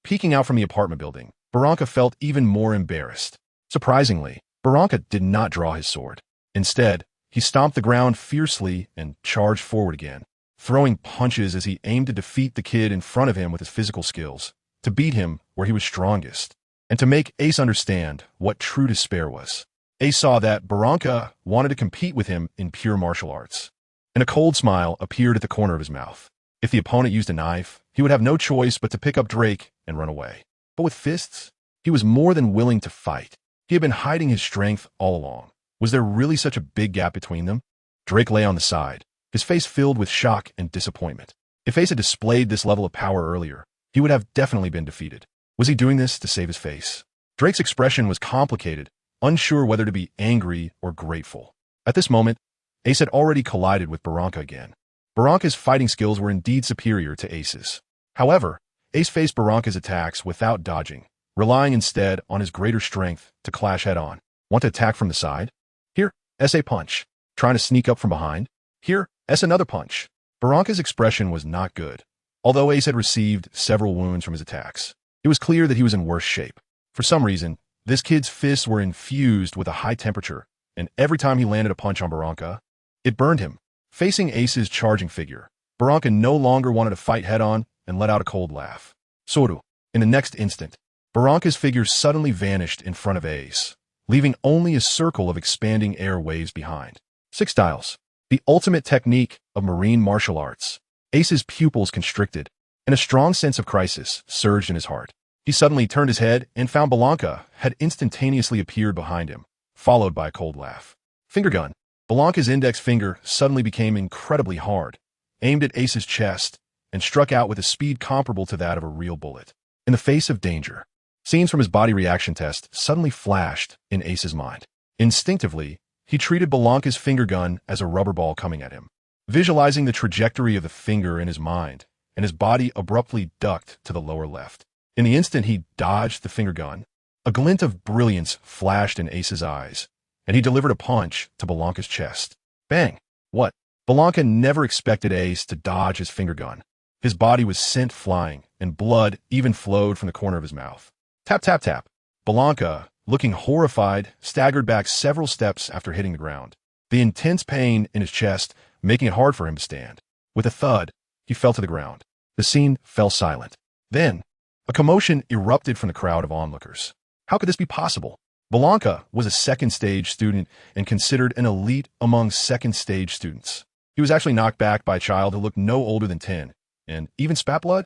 Peeking out from the apartment building, Barranca felt even more embarrassed. Surprisingly, Barranca did not draw his sword. Instead, he stomped the ground fiercely and charged forward again, throwing punches as he aimed to defeat the kid in front of him with his physical skills, to beat him where he was strongest, and to make Ace understand what true despair was. Ace saw that Barranca wanted to compete with him in pure martial arts, and a cold smile appeared at the corner of his mouth. If the opponent used a knife, he would have no choice but to pick up Drake and run away. But with fists, he was more than willing to fight. He had been hiding his strength all along. Was there really such a big gap between them? Drake lay on the side, his face filled with shock and disappointment. If Ace had displayed this level of power earlier, he would have definitely been defeated. Was he doing this to save his face? Drake's expression was complicated, unsure whether to be angry or grateful. At this moment, Ace had already collided with Barranca again. Barranca's fighting skills were indeed superior to Ace's. However, Ace faced Barranca's attacks without dodging, relying instead on his greater strength to clash head-on. Want to attack from the side? Here, S.A. punch. Trying to sneak up from behind? Here, S. another punch. Barranca's expression was not good. Although Ace had received several wounds from his attacks, it was clear that he was in worse shape. For some reason, this kid's fists were infused with a high temperature, and every time he landed a punch on Barranca, it burned him. Facing Ace's charging figure, Barranca no longer wanted to fight head-on and let out a cold laugh. Soru. In the next instant, Barranca's figure suddenly vanished in front of Ace, leaving only a circle of expanding air waves behind. Six Styles. The ultimate technique of marine martial arts. Ace's pupils constricted, and a strong sense of crisis surged in his heart. He suddenly turned his head and found Barranca had instantaneously appeared behind him, followed by a cold laugh. Finger gun. Barranca's index finger suddenly became incredibly hard, aimed at Ace's chest, and struck out with a speed comparable to that of a real bullet. In the face of danger, scenes from his body reaction test suddenly flashed in Ace's mind. Instinctively, he treated Barranca's finger gun as a rubber ball coming at him. Visualizing the trajectory of the finger in his mind, and his body abruptly ducked to the lower left. In the instant he dodged the finger gun, a glint of brilliance flashed in Ace's eyes, and he delivered a punch to Barranca's chest. Bang! What? Barranca never expected Ace to dodge his finger gun. His body was sent flying, and blood even flowed from the corner of his mouth. Tap, tap, tap. Barranca, looking horrified, staggered back several steps after hitting the ground, the intense pain in his chest making it hard for him to stand. With a thud, he fell to the ground. The scene fell silent. Then, a commotion erupted from the crowd of onlookers. How could this be possible? Barranca was a second-stage student and considered an elite among second-stage students. He was actually knocked back by a child who looked no older than 10, and even spat blood?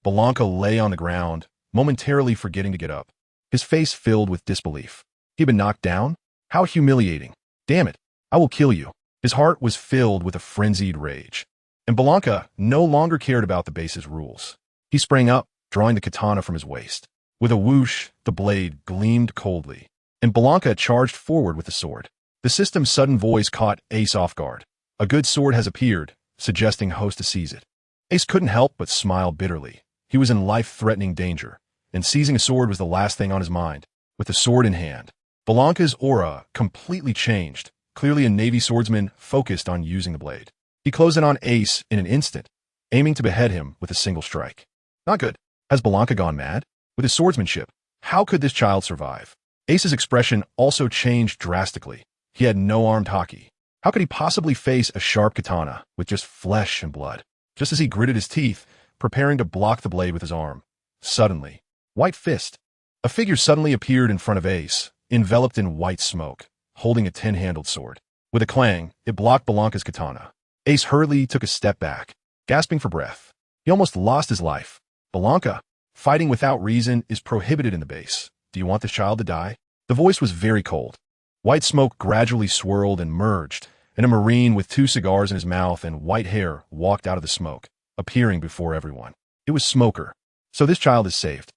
Barranca lay on the ground, momentarily forgetting to get up, his face filled with disbelief. He had been knocked down? How humiliating. Damn it, I will kill you. His heart was filled with a frenzied rage, and Barranca no longer cared about the base's rules. He sprang up, drawing the katana from his waist. With a whoosh, the blade gleamed coldly, and Barranca charged forward with the sword. The system's sudden voice caught Ace off guard. A good sword has appeared, suggesting host to seize it. Ace couldn't help but smile bitterly. He was in life-threatening danger, and seizing a sword was the last thing on his mind. With the sword in hand, Barranca's aura completely changed, clearly a Navy swordsman focused on using the blade. He closed in on Ace in an instant, aiming to behead him with a single strike. Not good. Has Barranca gone mad? With his swordsmanship, how could this child survive? Ace's expression also changed drastically. He had no armed haki. How could he possibly face a sharp katana with just flesh and blood? Just as he gritted his teeth, preparing to block the blade with his arm, suddenly, white fist. A figure suddenly appeared in front of Ace, enveloped in white smoke, holding a 10-handled sword. With a clang, it blocked Barranca's katana. Ace hurriedly took a step back, gasping for breath. He almost lost his life. Barranca, fighting without reason is prohibited in the base. Do you want this child to die? The voice was very cold. White smoke gradually swirled and merged, and a Marine with 2 cigars in his mouth and white hair walked out of the smoke, appearing before everyone. It was Smoker. So this child is saved.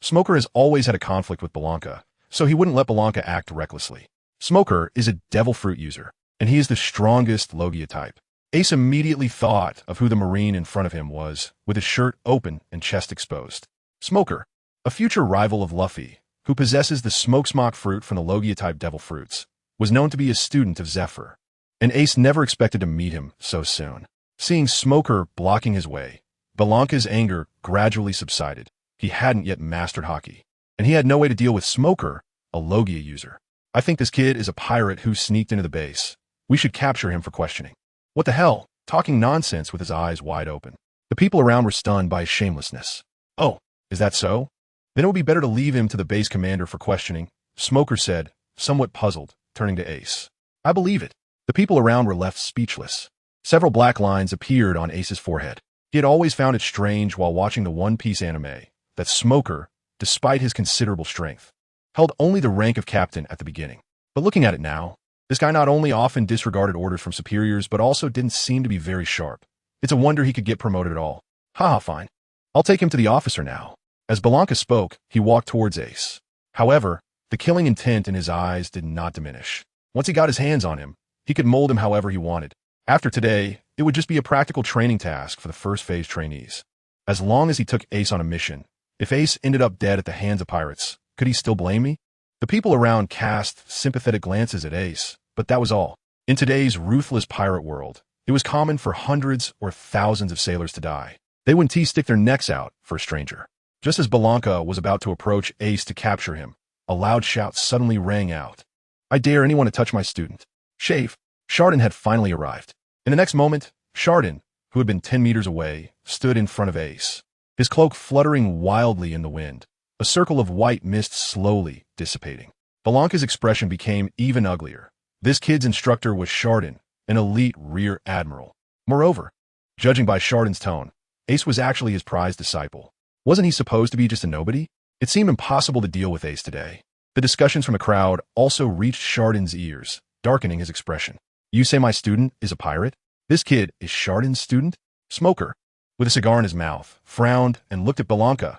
Smoker has always had a conflict with Barranca, so he wouldn't let Barranca act recklessly. Smoker is a devil fruit user. and he is the strongest Logia type. Ace immediately thought of who the Marine in front of him was, with his shirt open and chest exposed. Smoker, a future rival of Luffy, who possesses the Smokesmock fruit from the Logia-type devil fruits, was known to be a student of Zephyr, and Ace never expected to meet him so soon. Seeing Smoker blocking his way, Belanca's anger gradually subsided. He hadn't yet mastered Haki, and he had no way to deal with Smoker, a Logia user. I think this kid is a pirate who sneaked into the base. We should capture him for questioning. What the hell? Talking nonsense with his eyes wide open. The people around were stunned by his shamelessness. Oh, is that so? Then it would be better to leave him to the base commander for questioning, Smoker said, somewhat puzzled, turning to Ace. I believe it. The people around were left speechless. Several black lines appeared on Ace's forehead. He had always found it strange while watching the One Piece anime that Smoker, despite his considerable strength, held only the rank of captain at the beginning. But looking at it now, this guy not only often disregarded orders from superiors, but also didn't seem to be very sharp. It's a wonder he could get promoted at all. Haha, fine. I'll take him to the officer now. As Belanca spoke, he walked towards Ace. However, the killing intent in his eyes did not diminish. Once he got his hands on him, he could mold him however he wanted. After today, it would just be a practical training task for the first phase trainees. As long as he took Ace on a mission, if Ace ended up dead at the hands of pirates, could he still blame me? The people around cast sympathetic glances at Ace, but that was all. In today's ruthless pirate world, it was common for hundreds or thousands of sailors to die. They wouldn't stick their necks out for a stranger. Just as Belanca was about to approach Ace to capture him, a loud shout suddenly rang out. I dare anyone to touch my student. Shave. Chardon had finally arrived. In the next moment, Chardon, who had been 10 meters away, stood in front of Ace, his cloak fluttering wildly in the wind, a circle of white mist slowly dissipating. Belanca's expression became even uglier. This kid's instructor was Chardon, an elite rear admiral. Moreover, judging by Chardon's tone, Ace was actually his prized disciple. Wasn't he supposed to be just a nobody? It seemed impossible to deal with Ace today. The discussions from the crowd also reached Chardon's ears, darkening his expression. You say my student is a pirate? This kid is Chardon's student? Smoker, with a cigar in his mouth, frowned and looked at Belanca.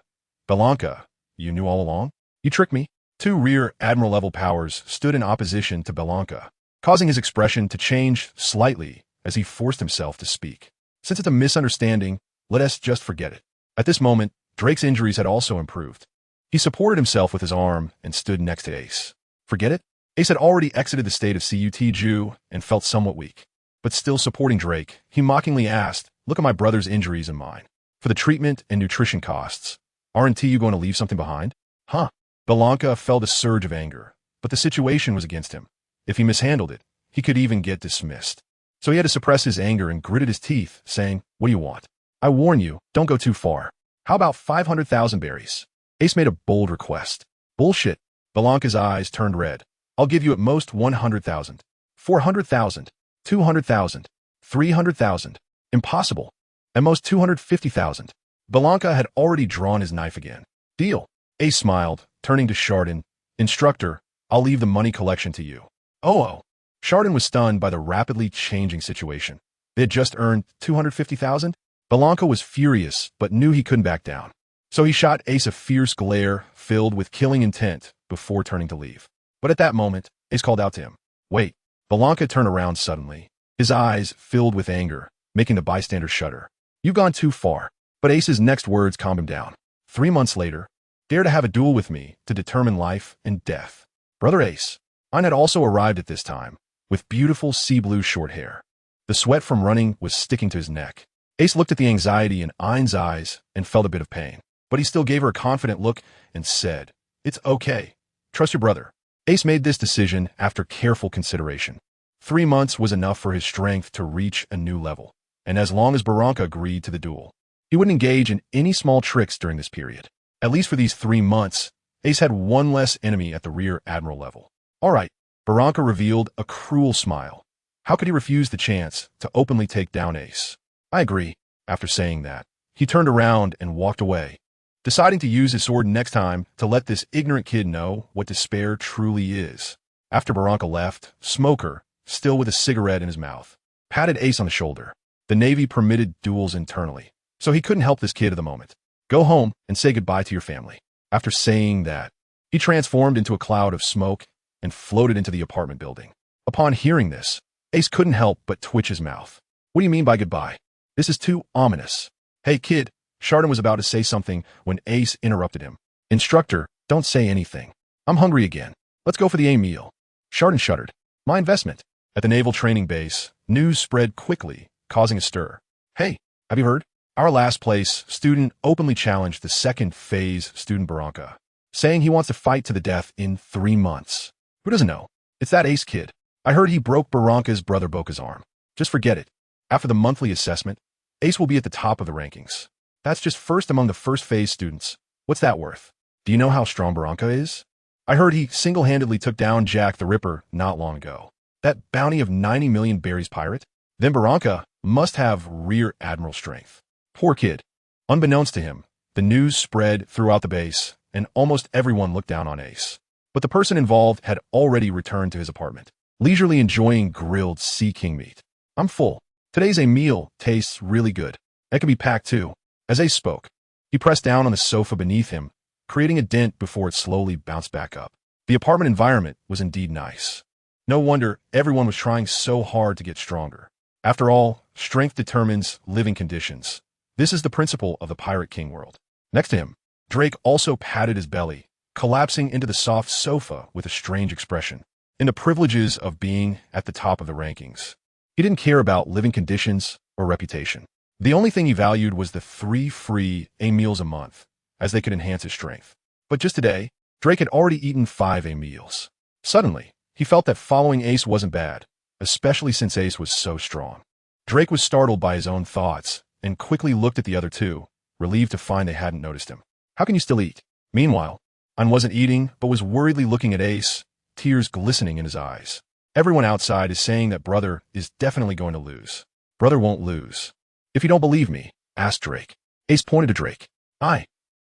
Belanca, you knew all along? You tricked me. Two rear admiral-level powers stood in opposition to Belanca, causing his expression to change slightly as he forced himself to speak. Since it's a misunderstanding, let us just forget it. At this moment, Drake's injuries had also improved. He supported himself with his arm and stood next to Ace. Forget it? Ace had already exited the state of CUT-Ju and felt somewhat weak. But still supporting Drake, he mockingly asked, look at my brother's injuries and mine. For the treatment and nutrition costs, aren't you going to leave something behind? Huh? Belanca felt a surge of anger, but the situation was against him. If he mishandled it, he could even get dismissed. So he had to suppress his anger and gritted his teeth, saying, what do you want? I warn you, don't go too far. How about 500,000 berries? Ace made a bold request. Bullshit. Belanca's eyes turned red. I'll give you at most 100,000. 400,000. 200,000. 300,000. Impossible. At most 250,000. Belanca had already drawn his knife again. Deal. Ace smiled, turning to Chardon. Instructor, I'll leave the money collection to you. Oh. Chardon was stunned by the rapidly changing situation. They had just earned 250,000? Belanca was furious, but knew he couldn't back down. So he shot Ace a fierce glare filled with killing intent before turning to leave. But at that moment, Ace called out to him. Wait. Belanca turned around suddenly, his eyes filled with anger, making the bystanders shudder. You've gone too far. But Ace's next words calmed him down. 3 months later, dare to have a duel with me to determine life and death. Brother Ace. Ein had also arrived at this time, with beautiful sea blue short hair. The sweat from running was sticking to his neck. Ace looked at the anxiety in Ein's eyes and felt a bit of pain. But he still gave her a confident look and said, it's okay. Trust your brother. Ace made this decision after careful consideration. 3 months was enough for his strength to reach a new level. And as long as Belanca agreed to the duel, he wouldn't engage in any small tricks during this period. At least for these 3 months, Ace had one less enemy at the rear admiral level. All right, Belanca revealed a cruel smile. How could he refuse the chance to openly take down Ace? I agree. After saying that, he turned around and walked away, deciding to use his sword next time to let this ignorant kid know what despair truly is. After Belanca left, Smoker, still with a cigarette in his mouth, patted Ace on the shoulder. The Navy permitted duels internally, so he couldn't help this kid at the moment. Go home and say goodbye to your family. After saying that, he transformed into a cloud of smoke and floated into the apartment building. Upon hearing this, Ace couldn't help but twitch his mouth. What do you mean by goodbye? This is too ominous. Hey, kid. Chardon was about to say something when Ace interrupted him. Instructor, don't say anything. I'm hungry again. Let's go for the A meal. Chardon shuddered. My investment. At the Naval Training Base, news spread quickly, causing a stir. Hey, have you heard? Our last place student openly challenged the second phase student Barranca, saying he wants to fight to the death in 3 months. Who doesn't know? It's that Ace kid. I heard he broke Barranca's brother Boca's arm. Just forget it. After the monthly assessment, Ace will be at the top of the rankings. That's just first among the first phase students. What's that worth? Do you know how strong Barranca is? I heard he single-handedly took down Jack the Ripper not long ago. That bounty of 90 million berries pirate? Then Barranca must have rear admiral strength. Poor kid. Unbeknownst to him, the news spread throughout the base, and almost everyone looked down on Ace. But the person involved had already returned to his apartment, leisurely enjoying grilled sea king meat. I'm full. Today's a meal tastes really good. It can be packed too. As Ace spoke, he pressed down on the sofa beneath him, creating a dent before it slowly bounced back up. The apartment environment was indeed nice. No wonder everyone was trying so hard to get stronger. After all, strength determines living conditions. This is the principle of the Pirate King world. Next to him, Drake also patted his belly, collapsing into the soft sofa with a strange expression. In the privileges of being at the top of the rankings, he didn't care about living conditions or reputation. The only thing he valued was the 3 free A meals a month, as they could enhance his strength. But just today, Drake had already eaten 5 A meals. Suddenly, he felt that following Ace wasn't bad, especially since Ace was so strong. Drake was startled by his own thoughts and quickly looked at the other two, relieved to find they hadn't noticed him. How can you still eat? Meanwhile, An wasn't eating, but was worriedly looking at Ace, tears glistening in his eyes. Everyone outside is saying that brother is definitely going to lose. Brother won't lose. If you don't believe me, ask Drake. Ace pointed to Drake.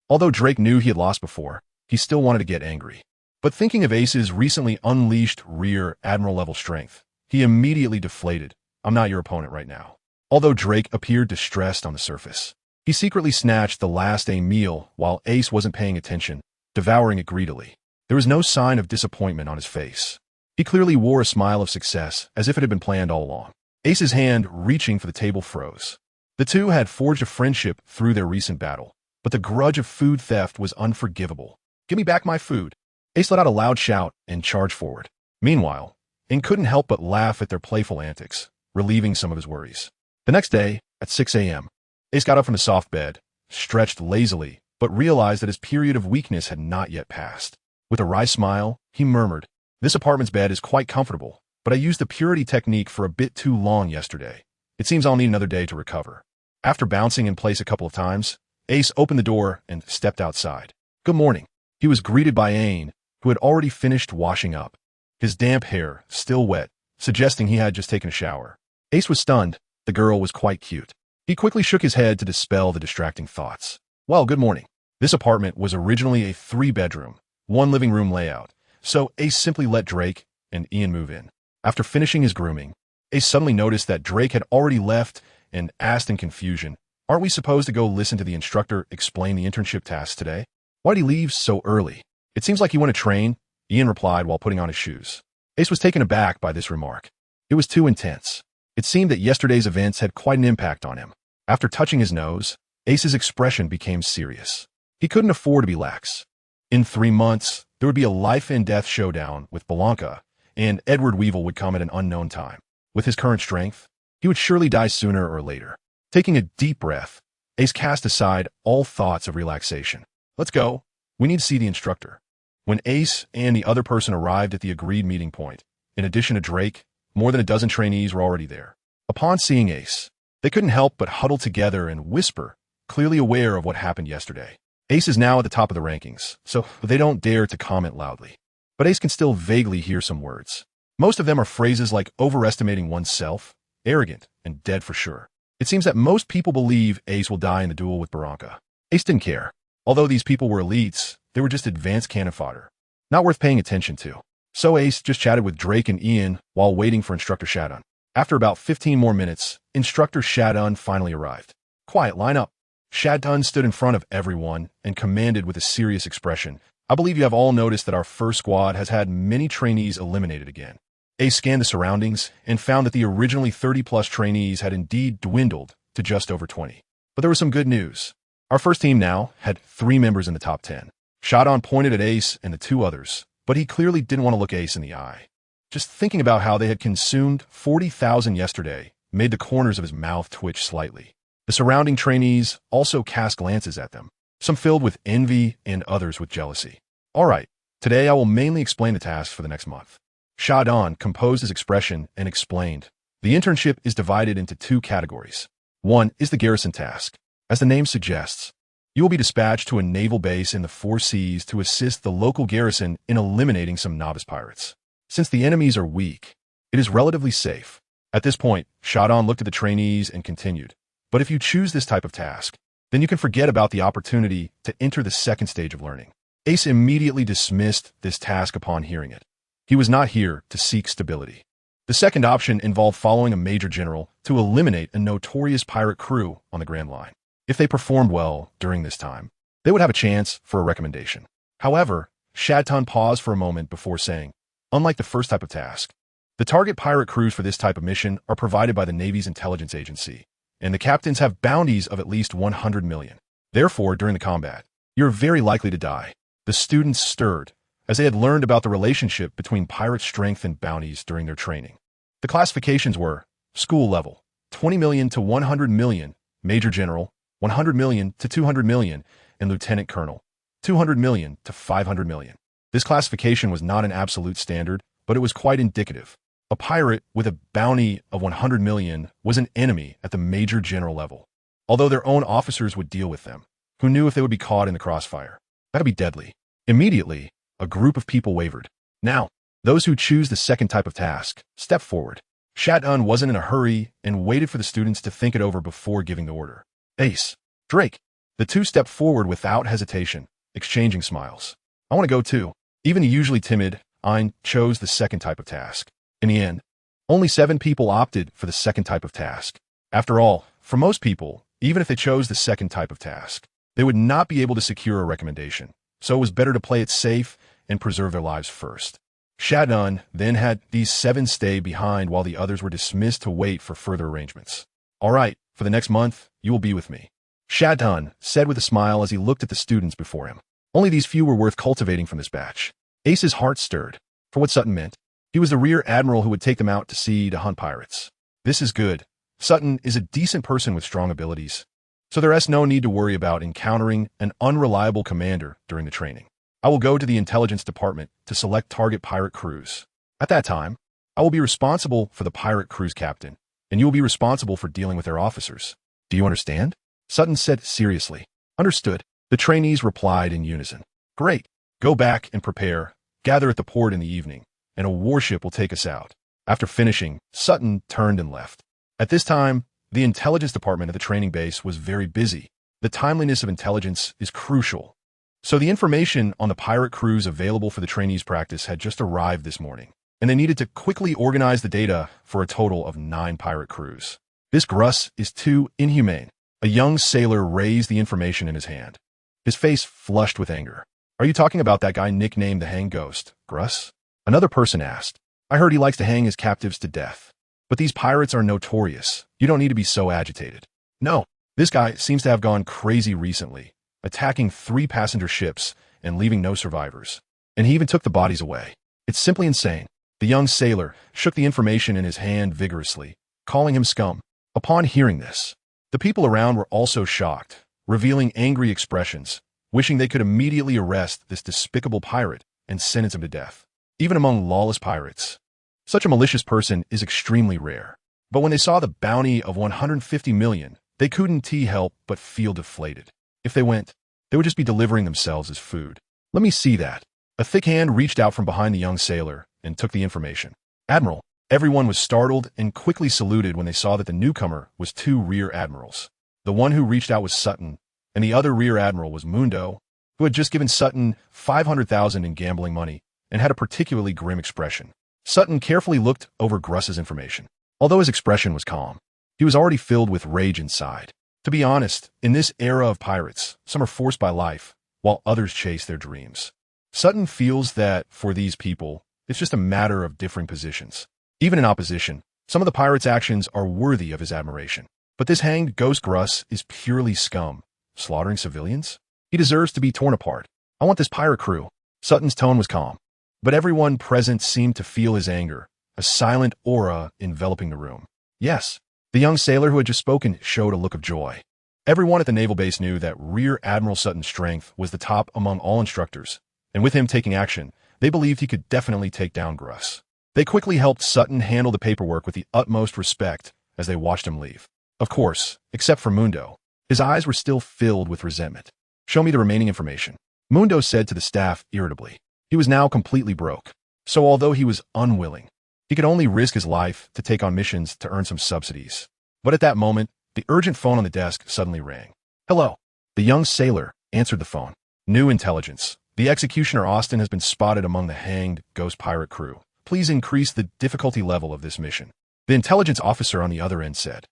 Although Drake knew he had lost before, he still wanted to get angry. But thinking of Ace's recently unleashed rear admiral level strength, he immediately deflated. I'm not your opponent right now. Although Drake appeared distressed on the surface, he secretly snatched the last A meal while Ace wasn't paying attention, devouring it greedily. There was no sign of disappointment on his face. He clearly wore a smile of success, as if it had been planned all along. Ace's hand, reaching for the table, froze. The two had forged a friendship through their recent battle, but the grudge of food theft was unforgivable. Give me back my food. Ace let out a loud shout and charged forward. Meanwhile, Ing couldn't help but laugh at their playful antics, relieving some of his worries. The next day, at 6 a.m., Ace got up from his soft bed, stretched lazily, but realized that his period of weakness had not yet passed. With a wry smile, he murmured, This apartment's bed is quite comfortable, but I used the purity technique for a bit too long yesterday. It seems I'll need another day to recover. After bouncing in place a couple of times, Ace opened the door and stepped outside. Good morning. He was greeted by Ain, who had already finished washing up, his damp hair still wet, suggesting he had just taken a shower. Ace was stunned. The girl was quite cute. He quickly shook his head to dispel the distracting thoughts. Well, good morning. This apartment was originally a 3-bedroom, 1 living room layout, so Ace simply let Drake and Ian move in. After finishing his grooming, Ace suddenly noticed that Drake had already left and asked in confusion, Aren't we supposed to go listen to the instructor explain the internship tasks today? Why'd he leave so early? It seems like he went to train, Ian replied while putting on his shoes. Ace was taken aback by this remark. It was too intense. It seemed that yesterday's events had quite an impact on him. After touching his nose, Ace's expression became serious. He couldn't afford to be lax. In 3 months, there would be a life-and-death showdown with Belanca, and Edward Weevil would come at an unknown time. With his current strength, he would surely die sooner or later. Taking a deep breath, Ace cast aside all thoughts of relaxation. Let's go. We need to see the instructor. When Ace and the other person arrived at the agreed meeting point, in addition to Drake, more than a dozen trainees were already there. Upon seeing Ace, they couldn't help but huddle together and whisper, clearly aware of what happened yesterday. Ace is now at the top of the rankings, so they don't dare to comment loudly. But Ace can still vaguely hear some words. Most of them are phrases like overestimating oneself, arrogant, and dead for sure. It seems that most people believe Ace will die in the duel with Barranca. Ace didn't care. Although these people were elites, they were just advanced cannon fodder, not worth paying attention to. So Ace just chatted with Drake and Ian while waiting for Instructor Shadun. After about 15 more minutes, Instructor Shadun finally arrived. Quiet, line up. Shadun stood in front of everyone and commanded with a serious expression, I believe you have all noticed that our first squad has had many trainees eliminated again. Ace scanned the surroundings and found that the originally 30-plus trainees had indeed dwindled to just over 20. But there was some good news. Our first team now had 3 members in the top 10. Shadon pointed at Ace and the 2 others, but he clearly didn't want to look Ace in the eye. Just thinking about how they had consumed 40,000 yesterday made the corners of his mouth twitch slightly. The surrounding trainees also cast glances at them, some filled with envy and others with jealousy. All right, today I will mainly explain the tasks for the next month. Shadon composed his expression and explained. The internship is divided into 2 categories. One is the garrison task. As the name suggests, you will be dispatched to a naval base in the 4 seas to assist the local garrison in eliminating some novice pirates. Since the enemies are weak, it is relatively safe. At this point, Shadon looked at the trainees and continued. But if you choose this type of task, then you can forget about the opportunity to enter the second stage of learning. Ace immediately dismissed this task upon hearing it. He was not here to seek stability. The second option involved following a major general to eliminate a notorious pirate crew on the Grand Line. If they performed well during this time, they would have a chance for a recommendation. However, Shadon paused for a moment before saying, unlike the first type of task, the target pirate crews for this type of mission are provided by the Navy's intelligence agency, and the captains have bounties of at least 100 million. Therefore, during the combat, you're very likely to die. The students stirred, as they had learned about the relationship between pirate strength and bounties during their training. The classifications were school level, 20 million to 100 million, major general, 100 million to 200 million, and lieutenant colonel, 200 million to 500 million. This classification was not an absolute standard, but it was quite indicative. A pirate with a bounty of 100 million was an enemy at the major general level, although their own officers would deal with them, who knew if they would be caught in the crossfire. That'd be deadly. Immediately, a group of people wavered. Now, those who choose the second type of task, step forward. Shadon wasn't in a hurry and waited for the students to think it over before giving the order. Ace, Drake. The 2 stepped forward without hesitation, exchanging smiles. I want to go too. Even the usually timid Ein chose the second type of task. In the end, only 7 people opted for the second type of task. After all, for most people, even if they chose the second type of task, they would not be able to secure a recommendation, so it was better to play it safe and preserve their lives first. Shadon then had these 7 stay behind while the others were dismissed to wait for further arrangements. All right, for the next month, you will be with me, Shadon said with a smile as he looked at the students before him. Only these few were worth cultivating from this batch. Ace's heart stirred for what Sutton meant. He was the rear admiral who would take them out to sea to hunt pirates. This is good. Sutton is a decent person with strong abilities, so there is no need to worry about encountering an unreliable commander during the training. I will go to the intelligence department to select target pirate crews. At that time, I will be responsible for the pirate crew's captain, and you will be responsible for dealing with their officers. Do you understand? Sutton said seriously. Understood. The trainees replied in unison. Great. Go back and prepare. Gather at the port in the evening, and a warship will take us out. After finishing, Sutton turned and left. At this time, the intelligence department at the training base was very busy. The timeliness of intelligence is crucial. So the information on the pirate crews available for the trainees' practice had just arrived this morning, and they needed to quickly organize the data for a total of 9 pirate crews. This Gruss is too inhumane. A young sailor raised the information in his hand. His face flushed with anger. Are you talking about that guy nicknamed the Hang Ghost, Gruss? Another person asked. I heard he likes to hang his captives to death. But these pirates are notorious. You don't need to be so agitated. No, this guy seems to have gone crazy recently, attacking 3 passenger ships and leaving no survivors. And he even took the bodies away. It's simply insane. The young sailor shook the information in his hand vigorously, calling him scum. Upon hearing this, the people around were also shocked, revealing angry expressions, wishing they could immediately arrest this despicable pirate and sentence him to death. Even among lawless pirates, such a malicious person is extremely rare. But when they saw the bounty of 150 million, they couldn't help but feel deflated. If they went, they would just be delivering themselves as food. Let me see that. A thick hand reached out from behind the young sailor and took the information. Admiral. Everyone was startled and quickly saluted when they saw that the newcomer was 2 rear admirals. The one who reached out was Sutton, and the other rear admiral was Mundo, who had just given Sutton 500,000 in gambling money and had a particularly grim expression. Sutton carefully looked over Gruss's information. Although his expression was calm, he was already filled with rage inside. To be honest, in this era of pirates, some are forced by life, while others chase their dreams. Sutton feels that, for these people, it's just a matter of differing positions. Even in opposition, some of the pirate's actions are worthy of his admiration. But this hanged Ghost Gruss is purely scum. Slaughtering civilians? He deserves to be torn apart. I want this pirate crew. Sutton's tone was calm, but everyone present seemed to feel his anger, a silent aura enveloping the room. Yes, the young sailor who had just spoken showed a look of joy. Everyone at the naval base knew that Rear Admiral Sutton's strength was the top among all instructors, and with him taking action, they believed he could definitely take down Gruss. They quickly helped Sutton handle the paperwork with the utmost respect as they watched him leave. Of course, except for Mundo. His eyes were still filled with resentment. Show me the remaining information, Mundo said to the staff irritably. He was now completely broke, so although he was unwilling, he could only risk his life to take on missions to earn some subsidies. But at that moment, the urgent phone on the desk suddenly rang. Hello. The young sailor answered the phone. New intelligence. The executioner Austin has been spotted among the hanged Ghost Pirate crew. Please increase the difficulty level of this mission. The intelligence officer on the other end said.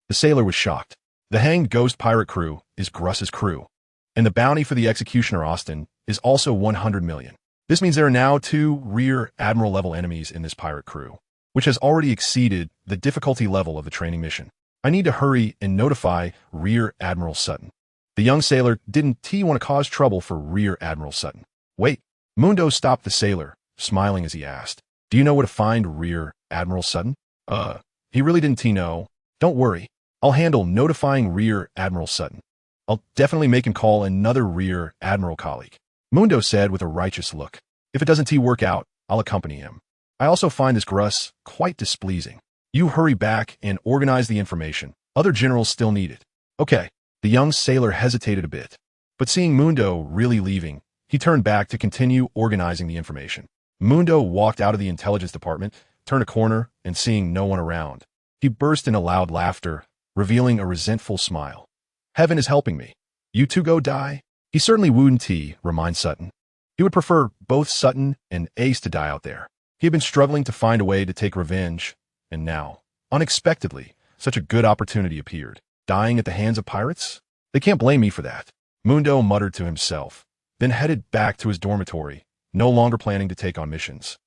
The sailor was shocked. The hanged Ghost Pirate crew is Gruss's crew, and the bounty for the executioner Austin is also 100 million. This means there are now 2 Rear Admiral level enemies in this pirate crew, which has already exceeded the difficulty level of the training mission. I need to hurry and notify Rear Admiral Sutton. The young sailor didn't want to cause trouble for Rear Admiral Sutton. Wait, Mundo stopped the sailor, smiling as he asked, do you know where to find Rear Admiral Sutton? He really didn't know. Don't worry, I'll handle notifying Rear Admiral Sutton. I'll definitely make him call another Rear Admiral colleague, Mundo said with a righteous look. If it doesn't work out, I'll accompany him. I also find this Gruss quite displeasing. You hurry back and organize the information. Other generals still need it. Okay. The young sailor hesitated a bit, but seeing Mundo really leaving, he turned back to continue organizing the information. Mundo walked out of the intelligence department, turned a corner, and seeing no one around, he burst into loud laughter, revealing a resentful smile. Heaven is helping me. You two go die? He certainly wouldn't remind Sutton. He would prefer both Sutton and Ace to die out there. He had been struggling to find a way to take revenge, and now, unexpectedly, such a good opportunity appeared. Dying at the hands of pirates? They can't blame me for that, Mundo muttered to himself, then headed back to his dormitory, no longer planning to take on missions.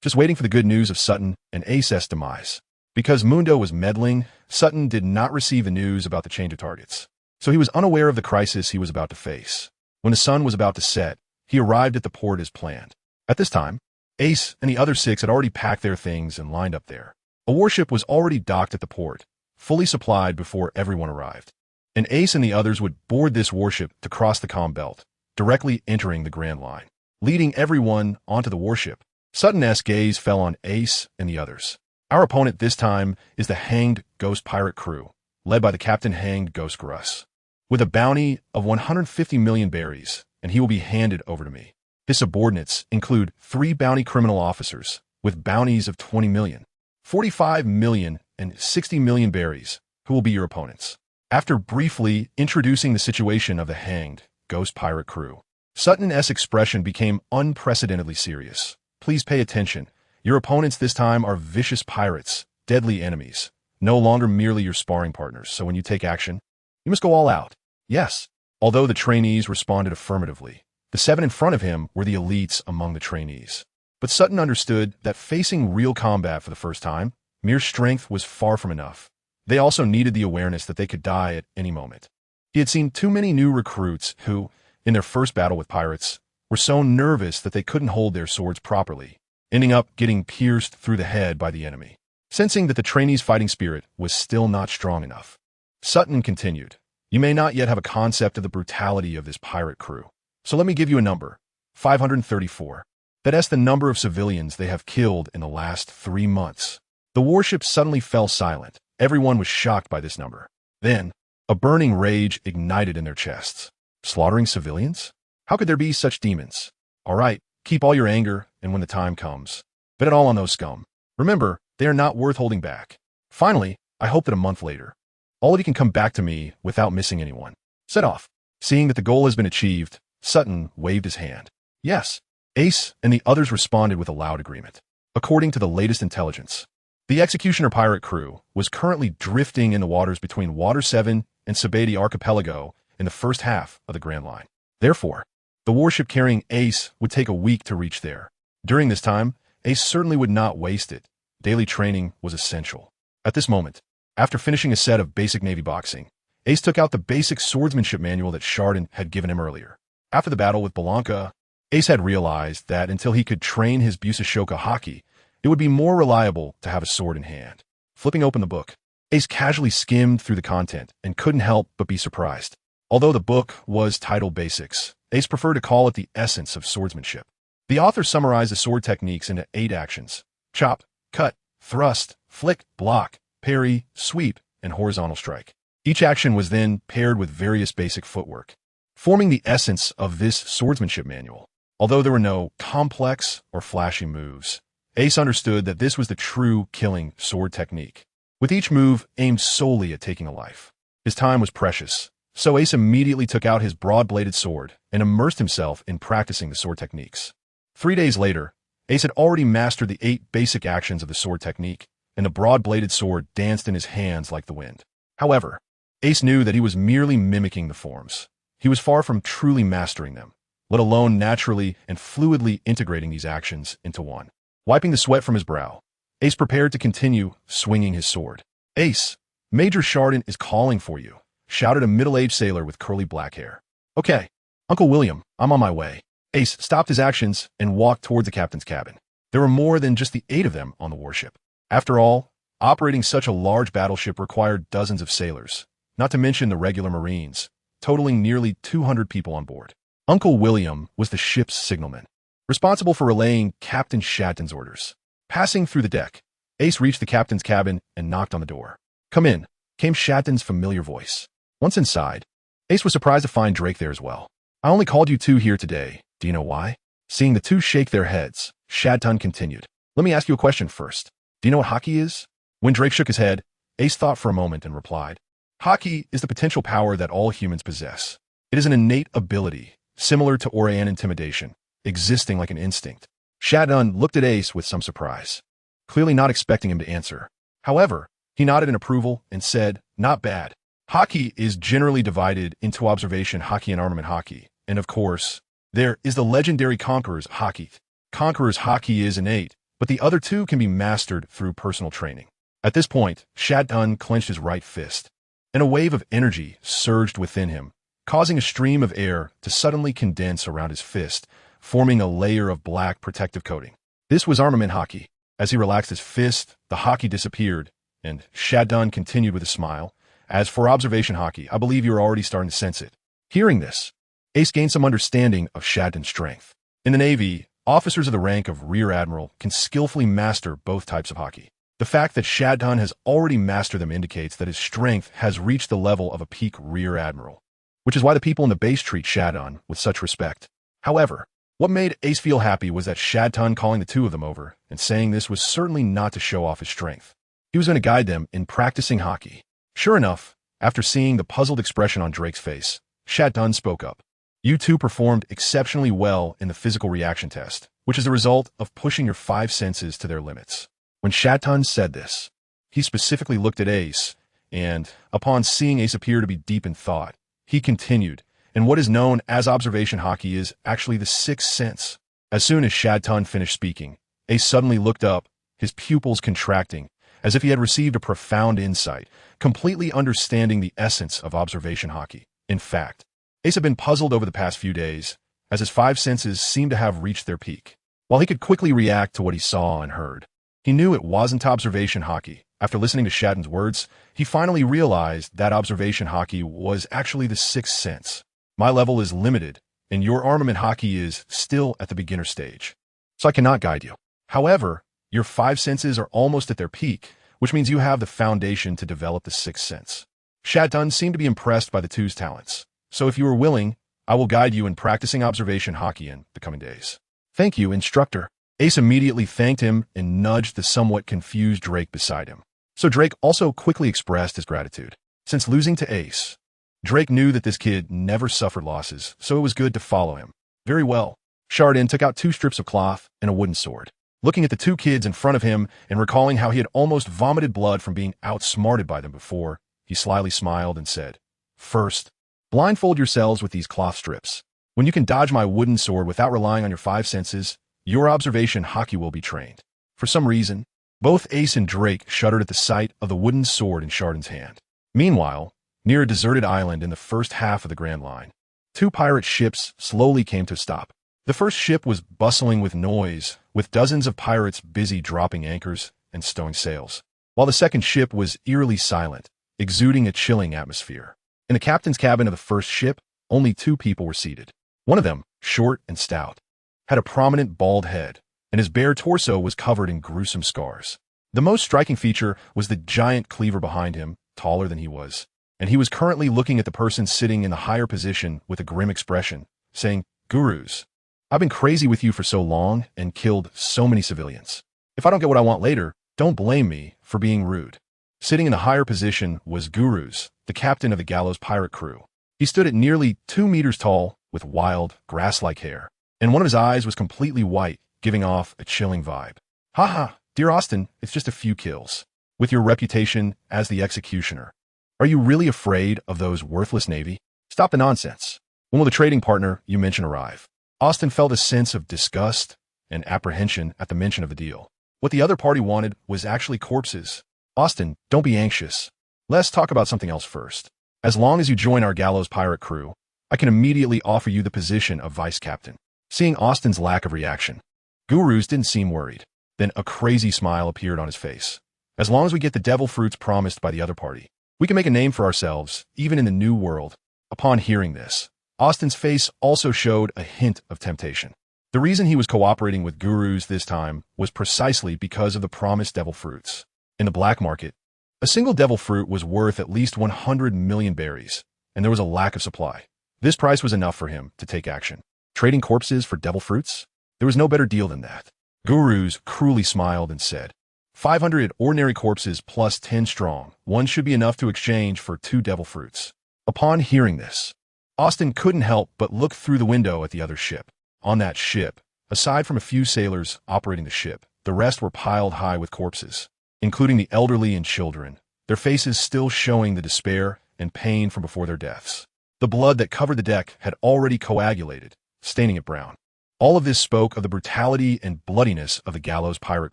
Just waiting for the good news of Sutton and Ace's demise. Because Mundo was meddling, Sutton did not receive the news about the change of targets, so he was unaware of the crisis he was about to face. When the sun was about to set, he arrived at the port as planned. At this time, Ace and the other 6 had already packed their things and lined up there. A warship was already docked at the port, fully supplied before everyone arrived. And Ace and the others would board this warship to cross the comm belt, directly entering the Grand Line. Leading everyone onto the warship, Sutton's gaze fell on Ace and the others. Our opponent this time is the hanged Ghost Pirate crew, led by the Captain Hanged Ghost Gruss, with a bounty of 150 million berries, and he will be handed over to me. His subordinates include 3 bounty criminal officers with bounties of 20 million, 45 million, and 60 million berries, who will be your opponents. After briefly introducing the situation of the hanged Ghost Pirate crew, Sutton's expression became unprecedentedly serious. Please pay attention. Your opponents this time are vicious pirates, deadly enemies, no longer merely your sparring partners, so when you take action, you must go all out. Yes. Although the trainees responded affirmatively, the 7 in front of him were the elites among the trainees. But Sutton understood that facing real combat for the first time, mere strength was far from enough. They also needed the awareness that they could die at any moment. He had seen too many new recruits who, in their first battle with pirates, were so nervous that they couldn't hold their swords properly, ending up getting pierced through the head by the enemy. Sensing that the trainees' fighting spirit was still not strong enough, Sutton continued, you may not yet have a concept of the brutality of this pirate crew. So let me give you a number, 534. That's the number of civilians they have killed in the last 3 months. The warship suddenly fell silent. Everyone was shocked by this number. Then, a burning rage ignited in their chests. Slaughtering civilians? How could there be such demons? All right, keep all your anger, and when the time comes, bet it all on those scum. Remember, they are not worth holding back. Finally, I hope that a month later, all of you can come back to me without missing anyone. Set off. Seeing that the goal has been achieved, Sutton waved his hand. Yes. Ace and the others responded with a loud agreement. According to the latest intelligence, the Executioner pirate crew was currently drifting in the waters between Water 7 and Sabadi Archipelago in the first half of the Grand Line. Therefore, the warship carrying Ace would take a week to reach there. During this time, Ace certainly would not waste it, daily training was essential. At this moment, after finishing a set of basic Navy boxing, Ace took out the basic swordsmanship manual that Chardon had given him earlier. After the battle with Blanca, Ace had realized that until he could train his Busashoka haki, it would be more reliable to have a sword in hand. Flipping open the book, Ace casually skimmed through the content and couldn't help but be surprised. Although the book was titled Basics, Ace preferred to call it the essence of swordsmanship. The author summarized the sword techniques into 8 actions: chop, cut, thrust, flick, block, parry, sweep, and horizontal strike. Each action was then paired with various basic footwork, forming the essence of this swordsmanship manual. Although there were no complex or flashy moves, Ace understood that this was the true killing sword technique, with each move aimed solely at taking a life. His time was precious, so Ace immediately took out his broad-bladed sword and immersed himself in practicing the sword techniques. 3 days later, Ace had already mastered the 8 basic actions of the sword technique, and the broad-bladed sword danced in his hands like the wind. However, Ace knew that he was merely mimicking the forms. He was far from truly mastering them, let alone naturally and fluidly integrating these actions into one. Wiping the sweat from his brow, Ace prepared to continue swinging his sword. "Ace, Major Chardon is calling for you," shouted a middle-aged sailor with curly black hair. "Okay, Uncle William, I'm on my way." Ace stopped his actions and walked toward the captain's cabin. There were more than just the 8 of them on the warship. After all, operating such a large battleship required dozens of sailors, not to mention the regular Marines, totaling nearly 200 people on board. Uncle William was the ship's signalman, responsible for relaying Captain Shadton's orders. Passing through the deck, Ace reached the captain's cabin and knocked on the door. "Come in," came Shadton's familiar voice. Once inside, Ace was surprised to find Drake there as well. "I only called you 2 here today. Do you know why?" Seeing the 2 shake their heads, Shadton continued. "Let me ask you a question first. Do you know what haki is?" When Drake shook his head, Ace thought for a moment and replied, "Haki is the potential power that all humans possess. It is an innate ability, similar to Orian intimidation, existing like an instinct." Shadton looked at Ace with some surprise, clearly not expecting him to answer. However, he nodded in approval and said, "Not bad. Haki is generally divided into observation haki and armament haki, and of course, there is the legendary Conqueror's haki. Conqueror's haki is innate, but the other 2 can be mastered through personal training." At this point, Shadton clenched his right fist, and a wave of energy surged within him, causing a stream of air to suddenly condense around his fist, forming a layer of black protective coating. This was armament haki. As he relaxed his fist, the haki disappeared, and Shadton continued with a smile. "As for observation haki, I believe you're already starting to sense it." Hearing this, Ace gained some understanding of Shadton's strength. In the Navy, officers of the rank of Rear Admiral can skillfully master both types of haki. The fact that Shadton has already mastered them indicates that his strength has reached the level of a peak Rear Admiral, which is why the people in the base treat Shadton with such respect. However, what made Ace feel happy was that Shadton calling the 2 of them over and saying this was certainly not to show off his strength. He was going to guide them in practicing haki. Sure enough, after seeing the puzzled expression on Drake's face, Shadton spoke up. "You 2 performed exceptionally well in the physical reaction test, which is the result of pushing your 5 senses to their limits." When Shadton said this, he specifically looked at Ace, and, upon seeing Ace appear to be deep in thought, he continued, "And what is known as observation haki is actually the 6th sense." As soon as Shadton finished speaking, Ace suddenly looked up, his pupils contracting, as if he had received a profound insight, completely understanding the essence of observation haki. In fact, Ace had been puzzled over the past few days, as his 5 senses seemed to have reached their peak. While he could quickly react to what he saw and heard, he knew it wasn't observation haki. After listening to Shadton's words, he finally realized that observation haki was actually the 6th sense. "My level is limited, and your armament haki is still at the beginner stage, so I cannot guide you. However, your 5 senses are almost at their peak, which means you have the foundation to develop the 6th sense." Shadton seemed to be impressed by the 2's talents, "So if you are willing, I will guide you in practicing observation haki in the coming days." "Thank you, instructor." Ace immediately thanked him and nudged the somewhat confused Drake beside him. So Drake also quickly expressed his gratitude. Since losing to Ace, Drake knew that this kid never suffered losses, so it was good to follow him. Very well. Chardon took out 2 strips of cloth and a wooden sword. Looking at the 2 kids in front of him and recalling how he had almost vomited blood from being outsmarted by them before, he slyly smiled and said, "First, blindfold yourselves with these cloth strips. When you can dodge my wooden sword without relying on your 5 senses, your observation haki will be trained." For some reason, Both Ace and Drake shuddered at the sight of the wooden sword in Chardon's hand. Meanwhile, near a deserted island in the first half of the Grand Line, two pirate ships slowly came to a stop. The first ship was bustling with noise, with dozens of pirates busy dropping anchors and stowing sails, while the second ship was eerily silent, exuding a chilling atmosphere. In the captain's cabin of the first ship, only two people were seated. One of them, short and stout, had a prominent bald head, and his bare torso was covered in gruesome scars. The most striking feature was the giant cleaver behind him, taller than he was, and he was currently looking at the person sitting in the higher position with a grim expression, saying, "Gurus, I've been crazy with you for so long and killed so many civilians. If I don't get what I want later, don't blame me for being rude." Sitting in the higher position was Gurus, the captain of the Gallows pirate crew. He stood at nearly 2 meters tall, with wild, grass-like hair, and one of his eyes was completely white, giving off a chilling vibe. "Haha, dear Austin, it's just a few kills. With your reputation as the executioner, are you really afraid of those worthless Navy? Stop the nonsense. When will the trading partner you mentioned arrive?" Austin felt a sense of disgust and apprehension at the mention of the deal. What the other party wanted was actually corpses. "Austin, don't be anxious. Let's talk about something else first. As long as you join our Gallows pirate crew, I can immediately offer you the position of vice captain." Seeing Austin's lack of reaction, Gurus didn't seem worried. Then a crazy smile appeared on his face. "As long as we get the devil fruits promised by the other party, we can make a name for ourselves, even in the new world." Upon hearing this, Austin's face also showed a hint of temptation. The reason he was cooperating with Gurus this time was precisely because of the promised devil fruits. In the black market, a single devil fruit was worth at least 100 million berries, and there was a lack of supply. This price was enough for him to take action. Trading corpses for devil fruits? There was no better deal than that. Gurus cruelly smiled and said, 500 ordinary corpses plus 10 strong. One should be enough to exchange for 2 devil fruits." Upon hearing this, Austin couldn't help but look through the window at the other ship. On that ship, aside from a few sailors operating the ship, the rest were piled high with corpses, including the elderly and children, their faces still showing the despair and pain from before their deaths. The blood that covered the deck had already coagulated, staining it brown. All of this spoke of the brutality and bloodiness of the Gallows pirate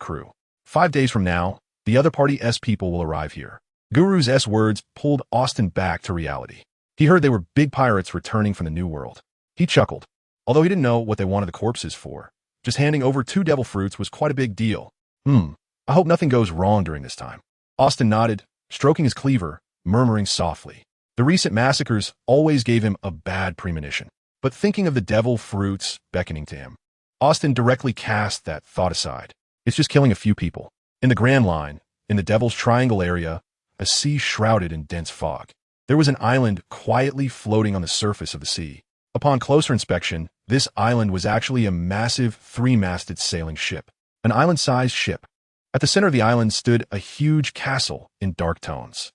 crew. 5 days from now, the other party's people will arrive here. Gurus' words pulled Austin back to reality. He heard they were big pirates returning from the New World. He chuckled. Although he didn't know what they wanted the corpses for, just handing over 2 devil fruits was quite a big deal. I hope nothing goes wrong during this time." Austin nodded, stroking his cleaver, murmuring softly. The recent massacres always gave him a bad premonition. But thinking of the devil fruits beckoning to him, Austin directly cast that thought aside. It's just killing a few people. In the Grand Line, in the Devil's Triangle area, a sea shrouded in dense fog, there was an island quietly floating on the surface of the sea. Upon closer inspection, this island was actually a massive 3-masted sailing ship, an island-sized ship. At the center of the island stood a huge castle in dark tones.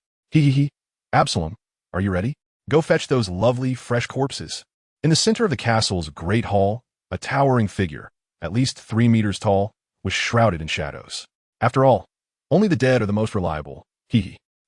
Absalom, are you ready? Go fetch those lovely, fresh corpses." In the center of the castle's great hall, a towering figure, at least 3 meters tall, was shrouded in shadows. After all, only the dead are the most reliable.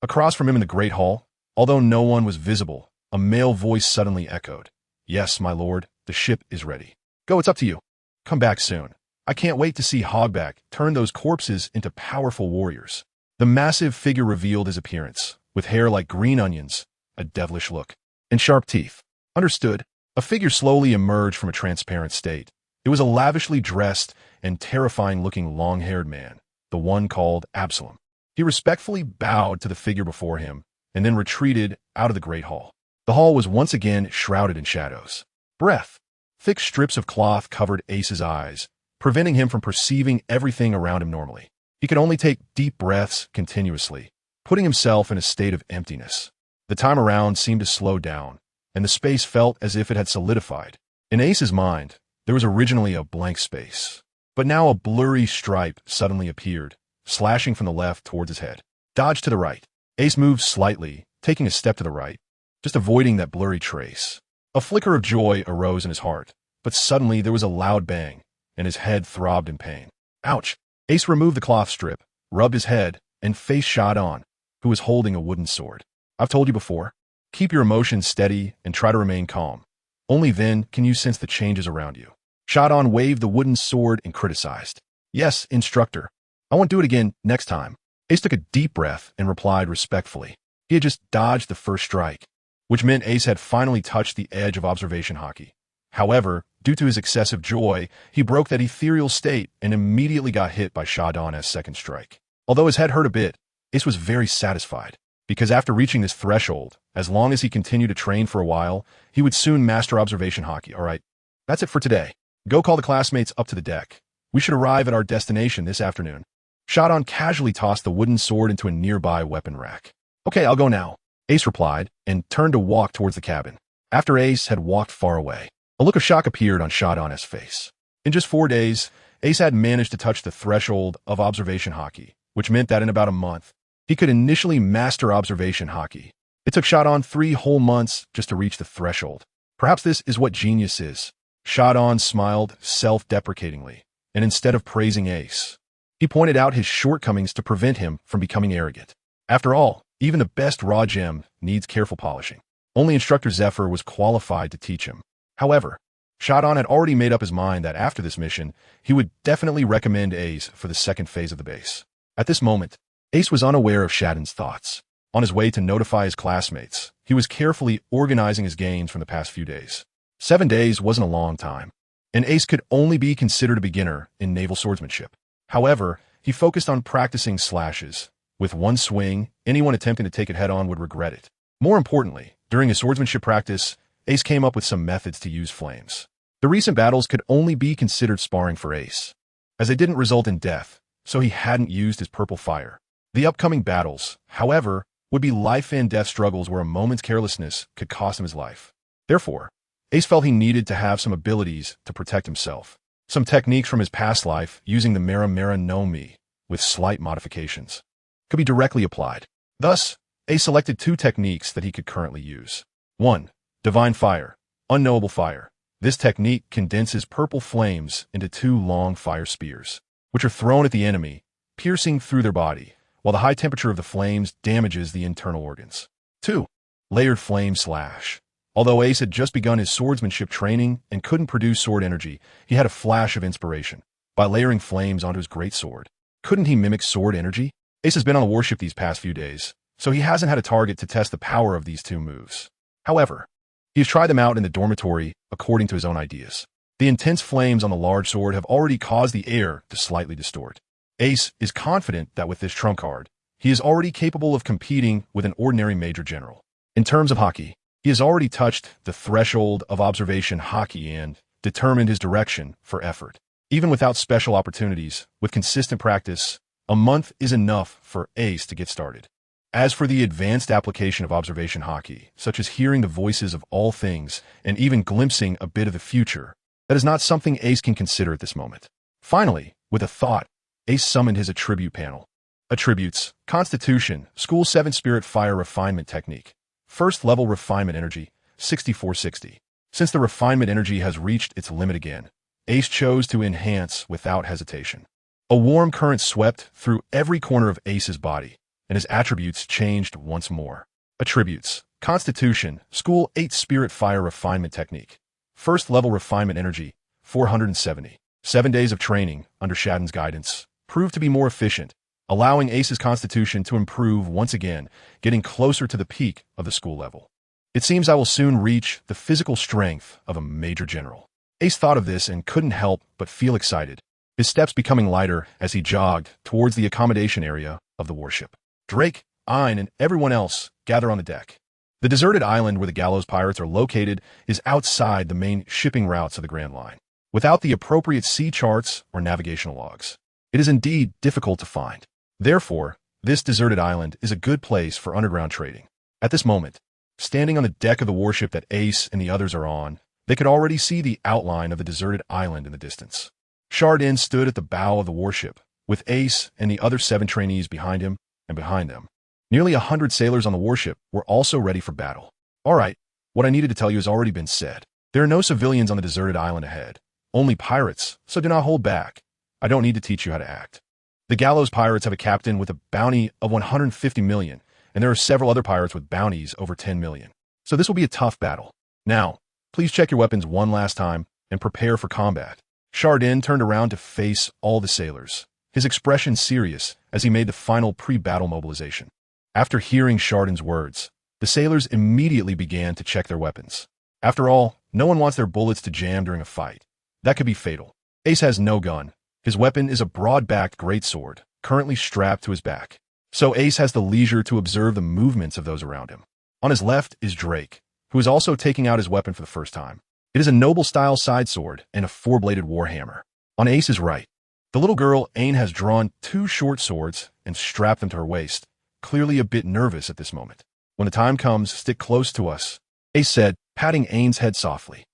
Across from him in the great hall, although no one was visible, a male voice suddenly echoed. "Yes, my lord, the ship is ready. Go, it's up to you. Come back soon. I can't wait to see Hogback turn those corpses into powerful warriors." The massive figure revealed his appearance, with hair like green onions, a devilish look, and sharp teeth. "Understood." A figure slowly emerged from a transparent state. It was a lavishly dressed and terrifying-looking long-haired man, the one called Absalom. He respectfully bowed to the figure before him, and then retreated out of the great hall. The hall was once again shrouded in shadows. Breath. Thick strips of cloth covered Ace's eyes, preventing him from perceiving everything around him normally. He could only take deep breaths continuously, putting himself in a state of emptiness. The time around seemed to slow down, and the space felt as if it had solidified. In Ace's mind, there was originally a blank space, but now a blurry stripe suddenly appeared, slashing from the left towards his head. Dodge to the right. Ace moved slightly, taking a step to the right, just avoiding that blurry trace. A flicker of joy arose in his heart, but suddenly there was a loud bang, and his head throbbed in pain. Ouch! Ace removed the cloth strip, rubbed his head, and face Chardon, who was holding a wooden sword. "I've told you before. Keep your emotions steady and try to remain calm. Only then can you sense the changes around you." Chardon waved the wooden sword and criticized. "Yes, instructor. I won't do it again next time. Ace took a deep breath and replied respectfully. He had just dodged the first strike, which meant Ace had finally touched the edge of observation haki. However, due to his excessive joy, he broke that ethereal state and immediately got hit by Shadon's second strike. Although his head hurt a bit, Ace was very satisfied, because after reaching this threshold, as long as he continued to train for a while, he would soon master observation haki. All right, that's it for today. Go call the classmates up to the deck. We should arrive at our destination this afternoon. Shadon casually tossed the wooden sword into a nearby weapon rack. Okay, I'll go now, Ace replied, and turned to walk towards the cabin. After Ace had walked far away, a look of shock appeared on Shadon's face. In just 4 days, Ace had managed to touch the threshold of observation haki, which meant that in about a month, he could initially master observation haki. It took Shadon 3 whole months just to reach the threshold. Perhaps this is what genius is. Shadon smiled self-deprecatingly, and instead of praising Ace, he pointed out his shortcomings to prevent him from becoming arrogant. After all, even the best raw gem needs careful polishing. Only Instructor Zephyr was qualified to teach him. However, Shadon had already made up his mind that after this mission, he would definitely recommend Ace for the second phase of the base. At this moment, Ace was unaware of Shadon's thoughts. On his way to notify his classmates, he was carefully organizing his gains from the past few days. 7 days wasn't a long time, and Ace could only be considered a beginner in naval swordsmanship. However, he focused on practicing slashes. With one swing, anyone attempting to take it head-on would regret it. More importantly, during his swordsmanship practice, Ace came up with some methods to use flames. The recent battles could only be considered sparring for Ace, as they didn't result in death, so he hadn't used his purple fire. The upcoming battles, however, would be life-and-death struggles where a moment's carelessness could cost him his life. Therefore, Ace felt he needed to have some abilities to protect himself. Some techniques from his past life, using the Mera Mera no Mi, with slight modifications, could be directly applied. Thus, Ace selected 2 techniques that he could currently use. 1. Divine Fire, Unknowable Fire. This technique condenses purple flames into 2 long fire spears, which are thrown at the enemy, piercing through their body, while the high temperature of the flames damages the internal organs. 2. Layered Flame Slash. Although Ace had just begun his swordsmanship training and couldn't produce sword energy, he had a flash of inspiration. By layering flames onto his greatsword, couldn't he mimic sword energy? Ace has been on the warship these past few days, so he hasn't had a target to test the power of these 2 moves. However, he has tried them out in the dormitory according to his own ideas. The intense flames on the large sword have already caused the air to slightly distort. Ace is confident that with this trump card, he is already capable of competing with an ordinary major general. In terms of haki, he has already touched the threshold of observation haki and determined his direction for effort. Even without special opportunities, with consistent practice, a month is enough for Ace to get started. As for the advanced application of observation haki, such as hearing the voices of all things and even glimpsing a bit of the future, that is not something Ace can consider at this moment. Finally, with a thought, Ace summoned his attribute panel. Attributes: Constitution, School 7 Spirit Fire Refinement Technique. First level refinement energy, 6460. Since the refinement energy has reached its limit again, Ace chose to enhance without hesitation. A warm current swept through every corner of Ace's body, and his attributes changed once more. Attributes: Constitution, School 8 Spirit Fire Refinement Technique. First level refinement energy, 470. 7 days of training, under Shadon's guidance, proved to be more efficient, allowing Ace's constitution to improve once again, getting closer to the peak of the school level. It seems I will soon reach the physical strength of a major general. Ace thought of this and couldn't help but feel excited, his steps becoming lighter as he jogged towards the accommodation area of the warship. Drake, Ein, and everyone else gather on the deck. The deserted island where the Gallows Pirates are located is outside the main shipping routes of the Grand Line. Without the appropriate sea charts or navigational logs, it is indeed difficult to find. Therefore, this deserted island is a good place for underground trading. At this moment, standing on the deck of the warship that Ace and the others are on, they could already see the outline of the deserted island in the distance. Shardin stood at the bow of the warship, with Ace and the other 7 trainees behind him and behind them. Nearly 100 sailors on the warship were also ready for battle. All right, what I needed to tell you has already been said. There are no civilians on the deserted island ahead, only pirates, so do not hold back. I don't need to teach you how to act. The Gallows Pirates have a captain with a bounty of 150 million, and there are several other pirates with bounties over 10 million. So this will be a tough battle. Now, please check your weapons one last time and prepare for combat. Shardin turned around to face all the sailors, his expression serious as he made the final pre-battle mobilization. After hearing Chardon's words, the sailors immediately began to check their weapons. After all, no one wants their bullets to jam during a fight. That could be fatal. Ace has no gun. His weapon is a broad-backed greatsword, currently strapped to his back. So Ace has the leisure to observe the movements of those around him. On his left is Drake, who is also taking out his weapon for the first time. It is a noble-style side sword and a four-bladed warhammer. On Ace's right, the little girl Ain has drawn two short swords and strapped them to her waist, clearly a bit nervous at this moment. When the time comes, stick close to us, Ace said, patting Ain's head softly.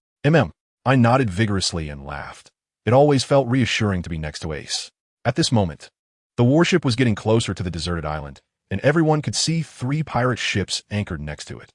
I nodded vigorously and laughed. It always felt reassuring to be next to Ace. At this moment, the warship was getting closer to the deserted island, and everyone could see 3 pirate ships anchored next to it.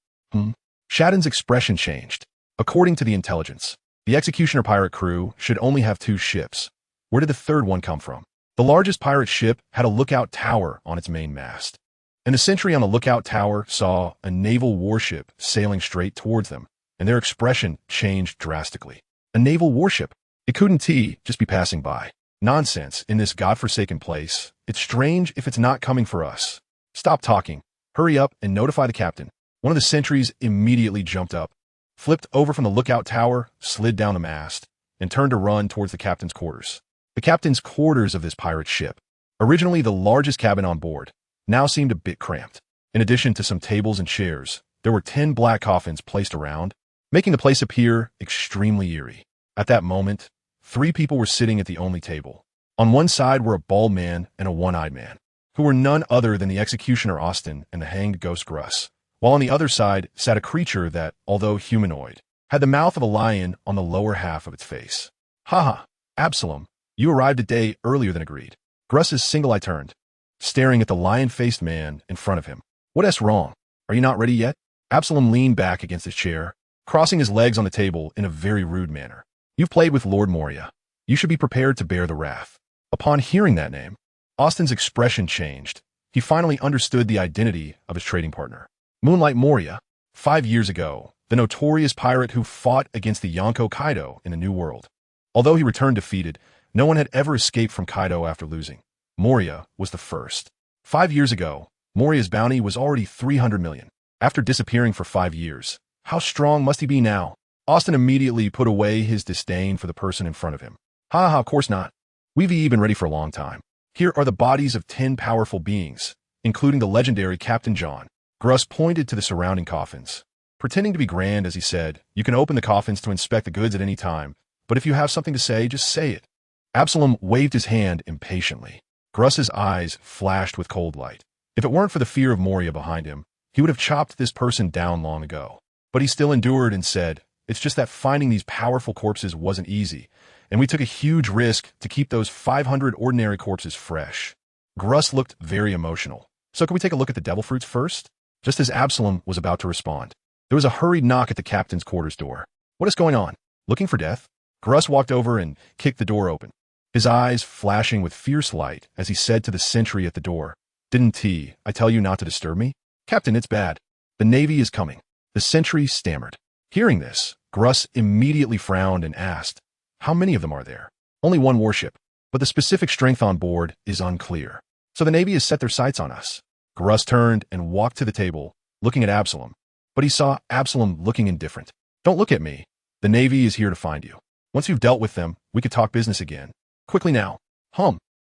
Chardon's expression changed. According to the intelligence, the Executioner pirate crew should only have 2 ships. Where did the third one come from? The largest pirate ship had a lookout tower on its main mast, and the sentry on the lookout tower saw a naval warship sailing straight towards them, and their expression changed drastically. A naval warship? It couldn't just be passing by. Nonsense, in this godforsaken place. It's strange if it's not coming for us. Stop talking. Hurry up and notify the captain. One of the sentries immediately jumped up, flipped over from the lookout tower, slid down the mast, and turned to run towards the captain's quarters. The captain's quarters of this pirate ship, originally the largest cabin on board, now seemed a bit cramped. In addition to some tables and chairs, there were 10 black coffins placed around, making the place appear extremely eerie. At that moment, 3 people were sitting at the only table. On one side were a bald man and a one-eyed man, who were none other than the executioner Austin and the hanged ghost Gruss, while on the other side sat a creature that, although humanoid, had the mouth of a lion on the lower half of its face. Haha, Absalom, you arrived a day earlier than agreed. Gruss's single eye turned, staring at the lion-faced man in front of him. What's wrong? Are you not ready yet? Absalom leaned back against his chair, crossing his legs on the table in a very rude manner. You've played with Lord Moria. You should be prepared to bear the wrath. Upon hearing that name, Austin's expression changed. He finally understood the identity of his trading partner. Moonlight Moria, 5 years ago, the notorious pirate who fought against the Yonko Kaido in the New World. Although he returned defeated, no one had ever escaped from Kaido after losing. Moria was the first. 5 years ago, Moria's bounty was already 300 million. After disappearing for 5 years, how strong must he be now? Austin immediately put away his disdain for the person in front of him. Of course not. We've been ready for a long time. Here are the bodies of 10 powerful beings, including the legendary Captain John. Gruss pointed to the surrounding coffins. Pretending to be grand as he said, you can open the coffins to inspect the goods at any time, but if you have something to say, just say it. Absalom waved his hand impatiently. Gruss's eyes flashed with cold light. If it weren't for the fear of Moria behind him, he would have chopped this person down long ago. But he still endured and said, it's just that finding these powerful corpses wasn't easy, and we took a huge risk to keep those 500 ordinary corpses fresh. Gruss looked very emotional. So can we take a look at the devil fruits first? Just as Absalom was about to respond, there was a hurried knock at the captain's quarters door. What is going on? Looking for death? Gruss walked over and kicked the door open, his eyes flashing with fierce light as he said to the sentry at the door, Didn't I tell you not to disturb me? Captain, it's bad. The Navy is coming. The sentry stammered. Hearing this, Gruss immediately frowned and asked, How many of them are there? Only 1 warship, but the specific strength on board is unclear. So the Navy has set their sights on us. Gruss turned and walked to the table, looking at Absalom, but he saw Absalom looking indifferent. Don't look at me. The Navy is here to find you. Once you've dealt with them, we could talk business again. Quickly now.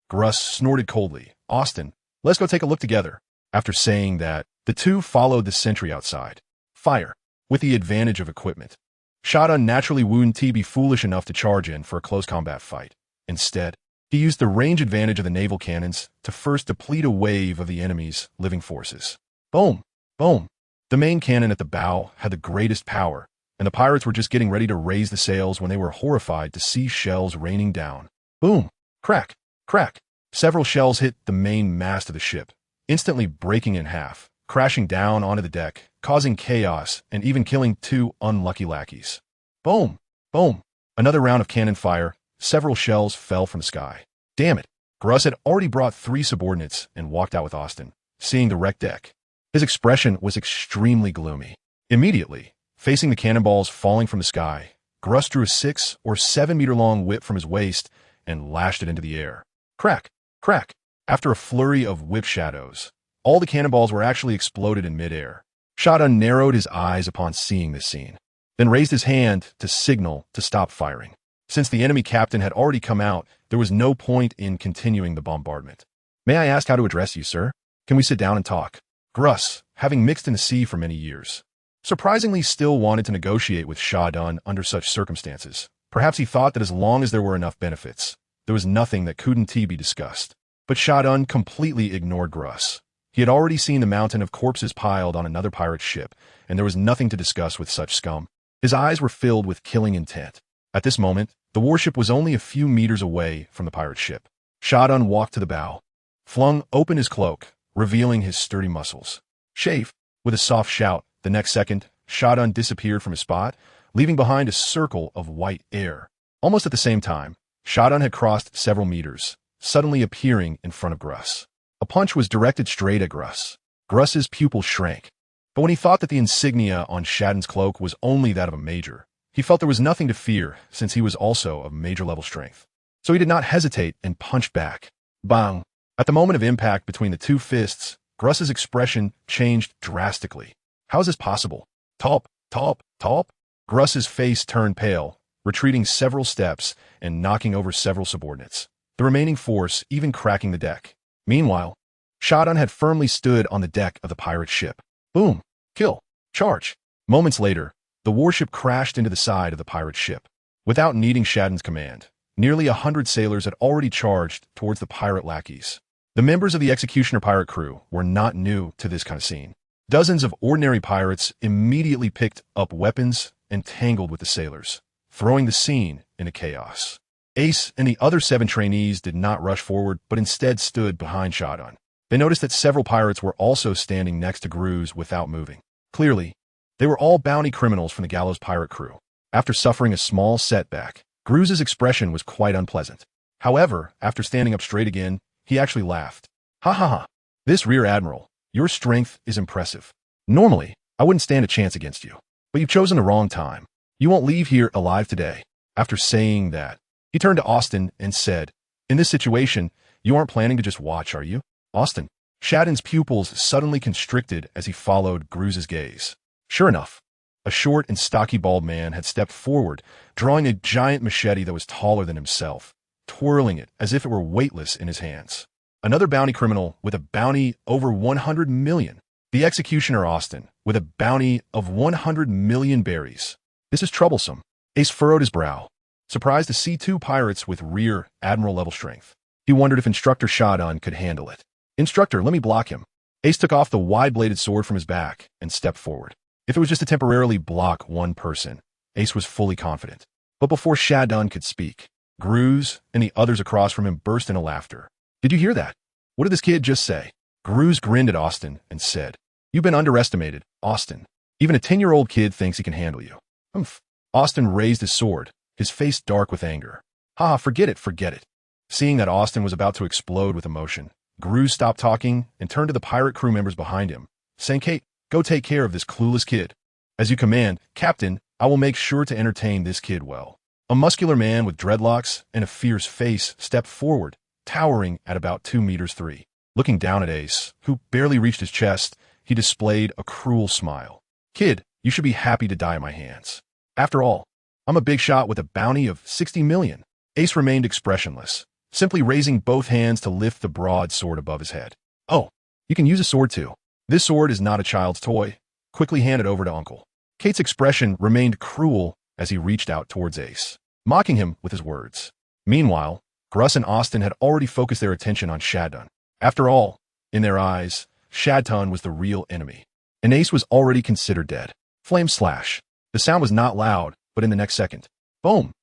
Gruss snorted coldly. Austin, let's go take a look together. After saying that, the two followed the sentry outside. Fire. With the advantage of equipment. Chardon naturally wouldn't be foolish enough to charge in for a close combat fight. Instead, he used the range advantage of the naval cannons to first deplete a wave of the enemy's living forces. Boom! Boom! The main cannon at the bow had the greatest power, and the pirates were just getting ready to raise the sails when they were horrified to see shells raining down. Boom! Crack! Crack! Several shells hit the main mast of the ship, instantly breaking in half, crashing down onto the deck, causing chaos and even killing 2 unlucky lackeys. Boom! Boom! Another round of cannon fire, several shells fell from the sky. Damn it! Gruss had already brought 3 subordinates and walked out with Austin, seeing the wrecked deck. His expression was extremely gloomy. Immediately, facing the cannonballs falling from the sky, Gruss drew a 6 or 7 meter long whip from his waist and lashed it into the air. Crack! Crack! After a flurry of whip shadows, all the cannonballs were actually exploded in midair. Shadun narrowed his eyes upon seeing this scene, then raised his hand to signal to stop firing. Since the enemy captain had already come out, there was no point in continuing the bombardment. "May I ask how to address you, sir? Can we sit down and talk?" Gruss, having mixed in the sea for many years, surprisingly still wanted to negotiate with Shadun under such circumstances. Perhaps he thought that as long as there were enough benefits, there was nothing that couldn't be discussed. But Shadun completely ignored Gruss. He had already seen the mountain of corpses piled on another pirate ship, and there was nothing to discuss with such scum. His eyes were filled with killing intent. At this moment, the warship was only a few meters away from the pirate ship. Shadun walked to the bow, flung open his cloak, revealing his sturdy muscles. "Chafe!" With a soft shout, the next second, Shadun disappeared from his spot, leaving behind a circle of white air. Almost at the same time, Shadun had crossed several meters, suddenly appearing in front of Gruss. A punch was directed straight at Gruss. Gruss's pupil shrank. But when he thought that the insignia on Shadun's cloak was only that of a major, he felt there was nothing to fear since he was also of major-level strength. So he did not hesitate and punched back. Bang! At the moment of impact between the two fists, Gruss's expression changed drastically. "How is this possible? Talp, talp, talp?" Gruss's face turned pale, retreating several steps and knocking over several subordinates, the remaining force even cracking the deck. Meanwhile, Shadun had firmly stood on the deck of the pirate ship. Boom! Kill! Charge! Moments later, the warship crashed into the side of the pirate ship. Without needing Shadun's command, nearly 100 sailors had already charged towards the pirate lackeys. The members of the Executioner pirate crew were not new to this kind of scene. Dozens of ordinary pirates immediately picked up weapons and tangled with the sailors, throwing the scene into chaos. Ace and the other 7 trainees did not rush forward, but instead stood behind Shadun. They noticed that several pirates were also standing next to Gruz without moving. Clearly, they were all bounty criminals from the Gallows pirate crew. After suffering a small setback, Gruz's expression was quite unpleasant. However, after standing up straight again, he actually laughed. "Ha ha ha! This Rear Admiral, your strength is impressive. Normally, I wouldn't stand a chance against you, but you've chosen the wrong time. You won't leave here alive today." After saying that, he turned to Austin and said, "In this situation, you aren't planning to just watch, are you?" Austin. Shadun's pupils suddenly constricted as he followed Gruz's gaze. Sure enough, a short and stocky bald man had stepped forward, drawing a giant machete that was taller than himself, twirling it as if it were weightless in his hands. Another bounty criminal with a bounty over 100 million. The Executioner Austin with a bounty of 100 million berries. This is troublesome. Ace furrowed his brow, surprised to see 2 pirates with Rear Admiral level strength. He wondered if Instructor Shadun could handle it. "Instructor, let me block him." Ace took off the wide-bladed sword from his back and stepped forward. If it was just to temporarily block one person, Ace was fully confident. But before Shadun could speak, Gruz and the others across from him burst into laughter. "Did you hear that? What did this kid just say?" Gruz grinned at Austin and said, "You've been underestimated, Austin. Even a 10-year-old kid thinks he can handle you." "Humph." Austin raised his sword, his face dark with anger. "Ha, forget it, forget it." Seeing that Austin was about to explode with emotion, Gruz stopped talking and turned to the pirate crew members behind him, saying, "Kate, go take care of this clueless kid." "As you command, Captain, I will make sure to entertain this kid well." A muscular man with dreadlocks and a fierce face stepped forward, towering at about 2 meters 3. Looking down at Ace, who barely reached his chest, he displayed a cruel smile. "Kid, you should be happy to die at my hands. After all, I'm a big shot with a bounty of 60 million. Ace remained expressionless, simply raising both hands to lift the broadsword above his head. "Oh, you can use a sword too. This sword is not a child's toy. Quickly hand it over to Uncle." Kate's expression remained cruel as he reached out towards Ace, mocking him with his words. Meanwhile, Gruss and Austin had already focused their attention on Shadun. After all, in their eyes, Shadun was the real enemy, and Ace was already considered dead. Flame slash. The sound was not loud, but in the next second, boom!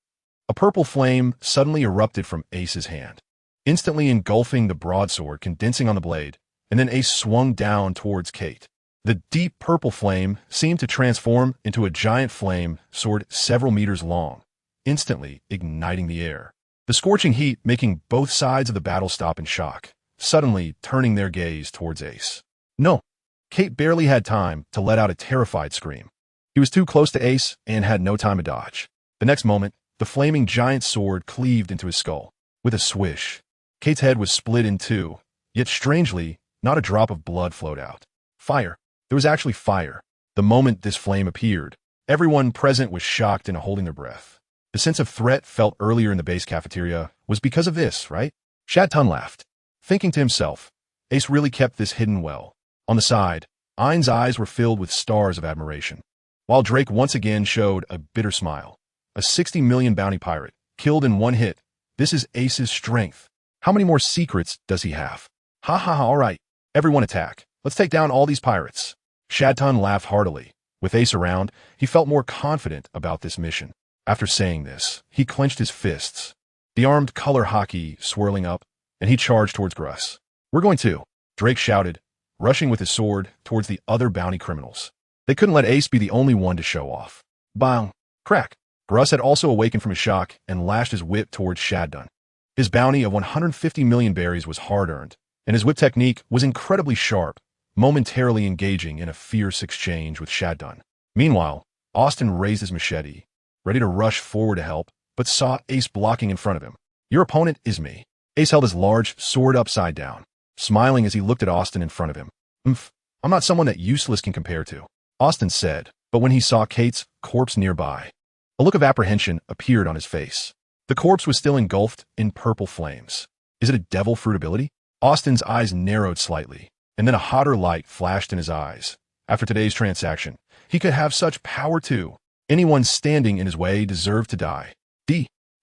A purple flame suddenly erupted from Ace's hand, instantly engulfing the broadsword, condensing on the blade, and then Ace swung down towards Kate. The deep purple flame seemed to transform into a giant flame sword several meters long, instantly igniting the air. The scorching heat making both sides of the battle stop in shock, suddenly turning their gaze towards Ace. No! Kate barely had time to let out a terrified scream. He was too close to Ace and had no time to dodge. The next moment, the flaming giant sword cleaved into his skull. With a swish, Kate's head was split in two, yet strangely, not a drop of blood flowed out. Fire. There was actually fire. The moment this flame appeared, everyone present was shocked and holding their breath. The sense of threat felt earlier in the base cafeteria was because of this, right? Shad Tun laughed, thinking to himself, Ace really kept this hidden well. On the side, Ein's eyes were filled with stars of admiration, while Drake once again showed a bitter smile. A 60 million bounty pirate, killed in one hit. This is Ace's strength. How many more secrets does he have? Ha ha ha, all right. Everyone attack. Let's take down all these pirates. Shad Tun laughed heartily. With Ace around, he felt more confident about this mission. After saying this, he clenched his fists, the armed color hockey swirling up, and he charged towards Gruss. We're going to, Drake shouted, rushing with his sword towards the other bounty criminals. They couldn't let Ace be the only one to show off. Bang! Crack! Gruss had also awakened from his shock and lashed his whip towards Shad Tun. His bounty of 150 million berries was hard-earned, and his whip technique was incredibly sharp, momentarily engaging in a fierce exchange with Shad Tun. Meanwhile, Austin raised his machete, ready to rush forward to help, but saw Ace blocking in front of him. Your opponent is me. Ace held his large sword upside down, smiling as he looked at Austin in front of him. I'm not someone that Useless can compare to, Austin said, but when he saw Kate's corpse nearby, a look of apprehension appeared on his face. The corpse was still engulfed in purple flames. Is it a devil fruit ability? Austin's eyes narrowed slightly, and then a hotter light flashed in his eyes. After today's transaction, he could have such power too. Anyone standing in his way deserved to die.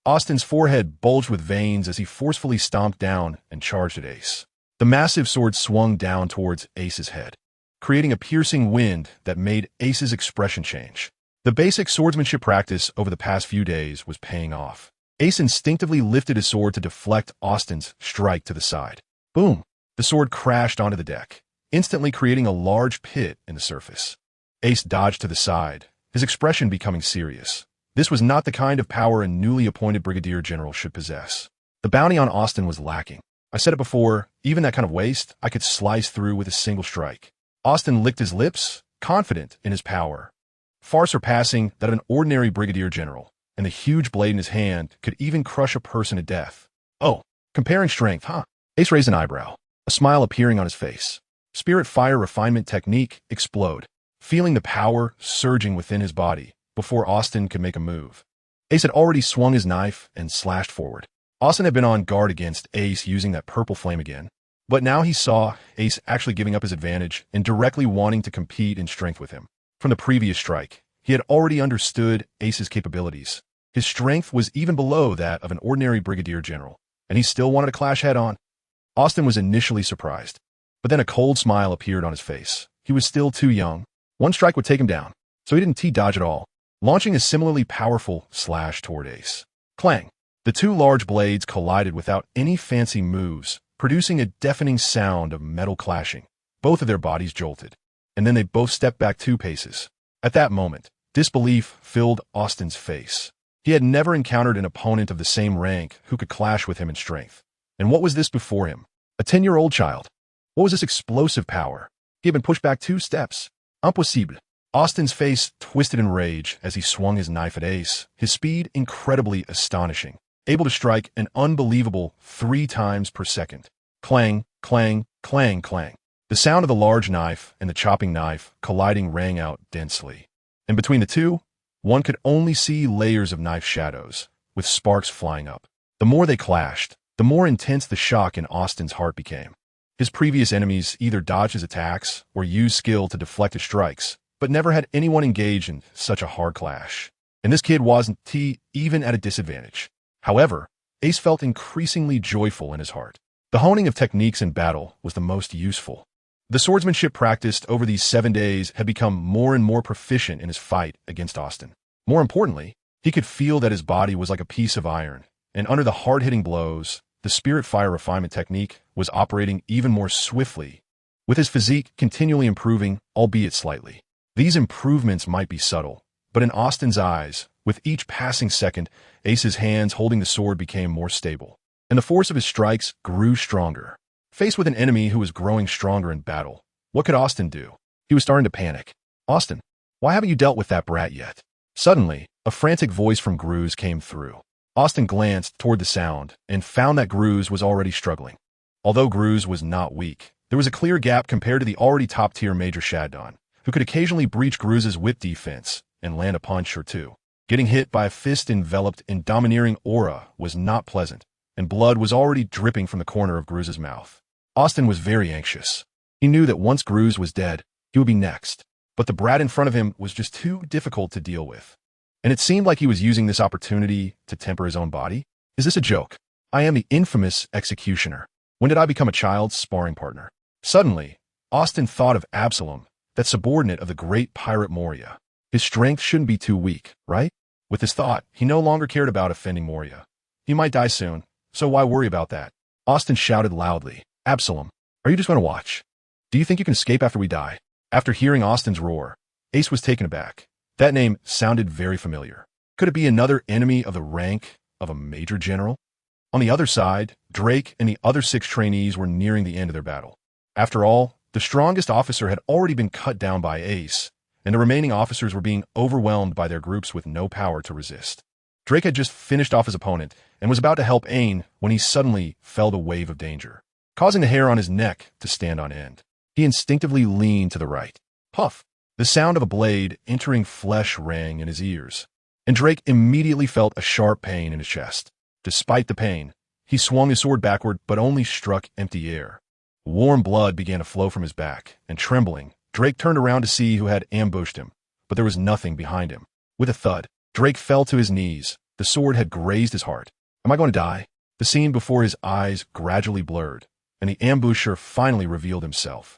Austin's forehead bulged with veins as he forcefully stomped down and charged at Ace. The massive sword swung down towards Ace's head, creating a piercing wind that made Ace's expression change. The basic swordsmanship practice over the past few days was paying off. Ace instinctively lifted his sword to deflect Austin's strike to the side. Boom! The sword crashed onto the deck, instantly creating a large pit in the surface. Ace dodged to the side, his expression becoming serious. This was not the kind of power a newly appointed brigadier general should possess. The bounty on Austin was lacking. I said it before, even that kind of waste, I could slice through with a single strike. Austin licked his lips, confident in his power, far surpassing that of an ordinary brigadier general, and the huge blade in his hand could even crush a person to death. Oh, comparing strength, huh? Ace raised an eyebrow, a smile appearing on his face. Spirit fire refinement technique explode, feeling the power surging within his body before Austin could make a move. Ace had already swung his knife and slashed forward. Austin had been on guard against Ace using that purple flame again, but now he saw Ace actually giving up his advantage and directly wanting to compete in strength with him. From the previous strike, he had already understood Ace's capabilities. His strength was even below that of an ordinary brigadier general, and he still wanted to clash head-on. Austin was initially surprised, but then a cold smile appeared on his face. He was still too young. One strike would take him down, so he didn't T-dodge at all, launching a similarly powerful slash toward Ace. Clang! The two large blades collided without any fancy moves, producing a deafening sound of metal clashing. Both of their bodies jolted, and then they both stepped back 2 paces. At that moment, disbelief filled Austin's face. He had never encountered an opponent of the same rank who could clash with him in strength. And what was this before him? A 10-year-old child. What was this explosive power? He had been pushed back 2 steps. Impossible. Austin's face twisted in rage as he swung his knife at Ace, his speed incredibly astonishing, able to strike an unbelievable 3 times per second. Clang, clang, clang, clang. The sound of the large knife and the chopping knife colliding rang out densely. And between the two, one could only see layers of knife shadows, with sparks flying up. The more they clashed, the more intense the shock in Austin's heart became. His previous enemies either dodged his attacks or used skill to deflect his strikes, but never had anyone engage in such a hard clash. And this kid wasn't even at a disadvantage. However, Ace felt increasingly joyful in his heart. The honing of techniques in battle was the most useful. The swordsmanship practiced over these 7 days had become more and more proficient in his fight against Austin. More importantly, he could feel that his body was like a piece of iron, and under the hard-hitting blows, the spirit fire refinement technique was operating even more swiftly, with his physique continually improving, albeit slightly. These improvements might be subtle, but in Austin's eyes, with each passing second, Ace's hands holding the sword became more stable, and the force of his strikes grew stronger. Faced with an enemy who was growing stronger in battle, what could Austin do? He was starting to panic. Austin, why haven't you dealt with that brat yet? Suddenly, a frantic voice from Gruz came through. Austin glanced toward the sound and found that Gruz was already struggling. Although Gruz was not weak, there was a clear gap compared to the already top-tier Major Shaddon, who could occasionally breach Gruz's whip defense and land a punch or two. Getting hit by a fist enveloped in domineering aura was not pleasant, and blood was already dripping from the corner of Gruz's mouth. Austin was very anxious. He knew that once Gruz was dead, he would be next, but the brat in front of him was just too difficult to deal with. And it seemed like he was using this opportunity to temper his own body. Is this a joke? I am the infamous executioner. When did I become a child's sparring partner? Suddenly, Austin thought of Absalom, that subordinate of the great pirate Moria. His strength shouldn't be too weak, right? With this thought, he no longer cared about offending Moria. He might die soon, so why worry about that? Austin shouted loudly, Absalom, are you just going to watch? Do you think you can escape after we die? After hearing Austin's roar, Ace was taken aback. That name sounded very familiar. Could it be another enemy of the rank of a major general? On the other side, Drake and the other 6 trainees were nearing the end of their battle. After all, the strongest officer had already been cut down by Ace, and the remaining officers were being overwhelmed by their groups with no power to resist. Drake had just finished off his opponent and was about to help Ain when he suddenly felt a wave of danger, causing the hair on his neck to stand on end. He instinctively leaned to the right. Puff! The sound of a blade entering flesh rang in his ears, and Drake immediately felt a sharp pain in his chest. Despite the pain, he swung his sword backward but only struck empty air. Warm blood began to flow from his back, and trembling, Drake turned around to see who had ambushed him, but there was nothing behind him. With a thud, Drake fell to his knees. The sword had grazed his heart. Am I going to die? The scene before his eyes gradually blurred, and the ambusher finally revealed himself.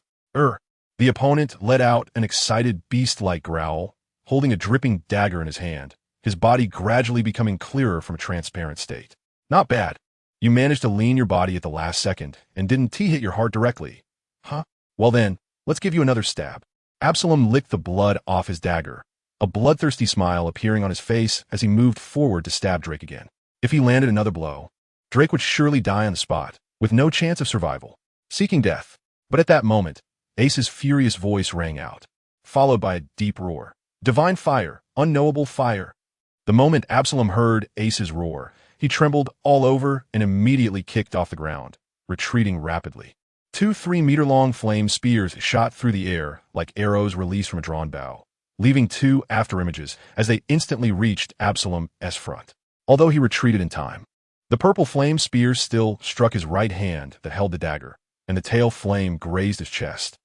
The opponent let out an excited beast-like growl, holding a dripping dagger in his hand, his body gradually becoming clearer from a transparent state. Not bad. You managed to lean your body at the last second, and didn't hit your heart directly. Huh? Well then, let's give you another stab. Absalom licked the blood off his dagger, a bloodthirsty smile appearing on his face as he moved forward to stab Drake again. If he landed another blow, Drake would surely die on the spot, with no chance of survival, seeking death. But at that moment, Ace's furious voice rang out, followed by a deep roar. Divine fire, unknowable fire. The moment Absalom heard Ace's roar, he trembled all over and immediately kicked off the ground, retreating rapidly. 2 3-meter-long flame spears shot through the air like arrows released from a drawn bow, leaving 2 afterimages as they instantly reached Absalom's front. Although he retreated in time, the purple flame spears still struck his right hand that held the dagger, and the tail flame grazed his chest.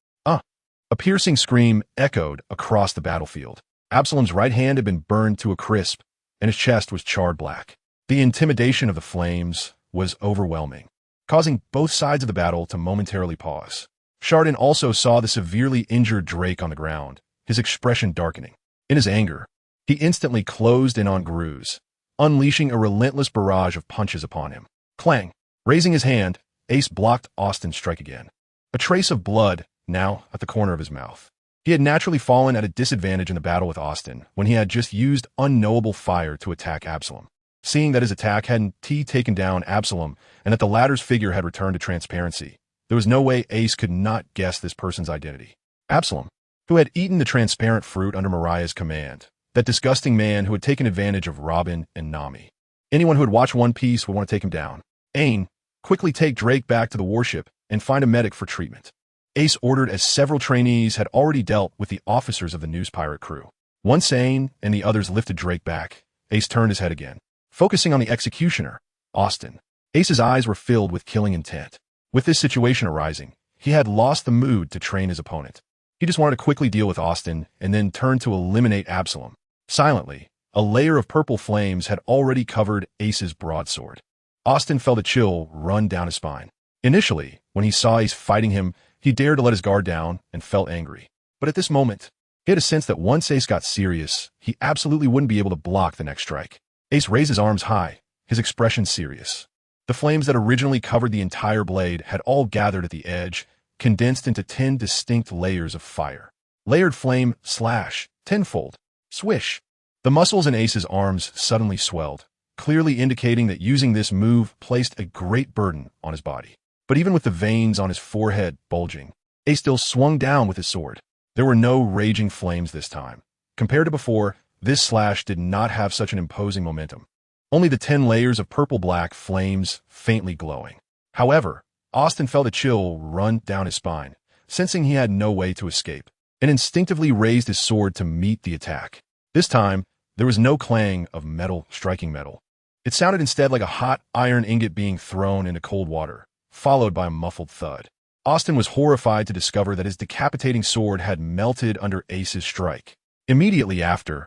A piercing scream echoed across the battlefield. Absalom's right hand had been burned to a crisp, and his chest was charred black. The intimidation of the flames was overwhelming, causing both sides of the battle to momentarily pause. Shaddon also saw the severely injured Drake on the ground, his expression darkening. In his anger, he instantly closed in on Gruz, unleashing a relentless barrage of punches upon him. Clang! Raising his hand, Ace blocked Austin's strike again. A trace of blood now at the corner of his mouth. He had naturally fallen at a disadvantage in the battle with Austin when he had just used unknowable fire to attack Absalom. Seeing that his attack hadn't taken down Absalom and that the latter's figure had returned to transparency, there was no way Ace could not guess this person's identity. Absalom, who had eaten the transparent fruit under Mariah's command, that disgusting man who had taken advantage of Robin and Nami. Anyone who had watched One Piece would want to take him down. Ain, quickly take Drake back to the warship and find a medic for treatment. Ace ordered as several trainees had already dealt with the officers of the News Pirate crew. Once Ain and the others lifted Drake back, Ace turned his head again, focusing on the executioner, Austin. Ace's eyes were filled with killing intent. With this situation arising, he had lost the mood to train his opponent. He just wanted to quickly deal with Austin and then turn to eliminate Absalom. Silently, a layer of purple flames had already covered Ace's broadsword. Austin felt a chill run down his spine. Initially, when he saw Ace fighting him, he dared to let his guard down and felt angry. But at this moment, he had a sense that once Ace got serious, he absolutely wouldn't be able to block the next strike. Ace raised his arms high, his expression serious. The flames that originally covered the entire blade had all gathered at the edge, condensed into 10 distinct layers of fire. Layered flame slash, tenfold, swish. The muscles in Ace's arms suddenly swelled, clearly indicating that using this move placed a great burden on his body. But even with the veins on his forehead bulging, Ace still swung down with his sword. There were no raging flames this time. Compared to before, this slash did not have such an imposing momentum. only the 10 layers of purple-black flames faintly glowing. However, Austin felt a chill run down his spine, sensing he had no way to escape, and instinctively raised his sword to meet the attack. This time, there was no clang of metal striking metal. It sounded instead like a hot iron ingot being thrown into cold water, followed by a muffled thud. Austin was horrified to discover that his decapitating sword had melted under Ace's strike. Immediately after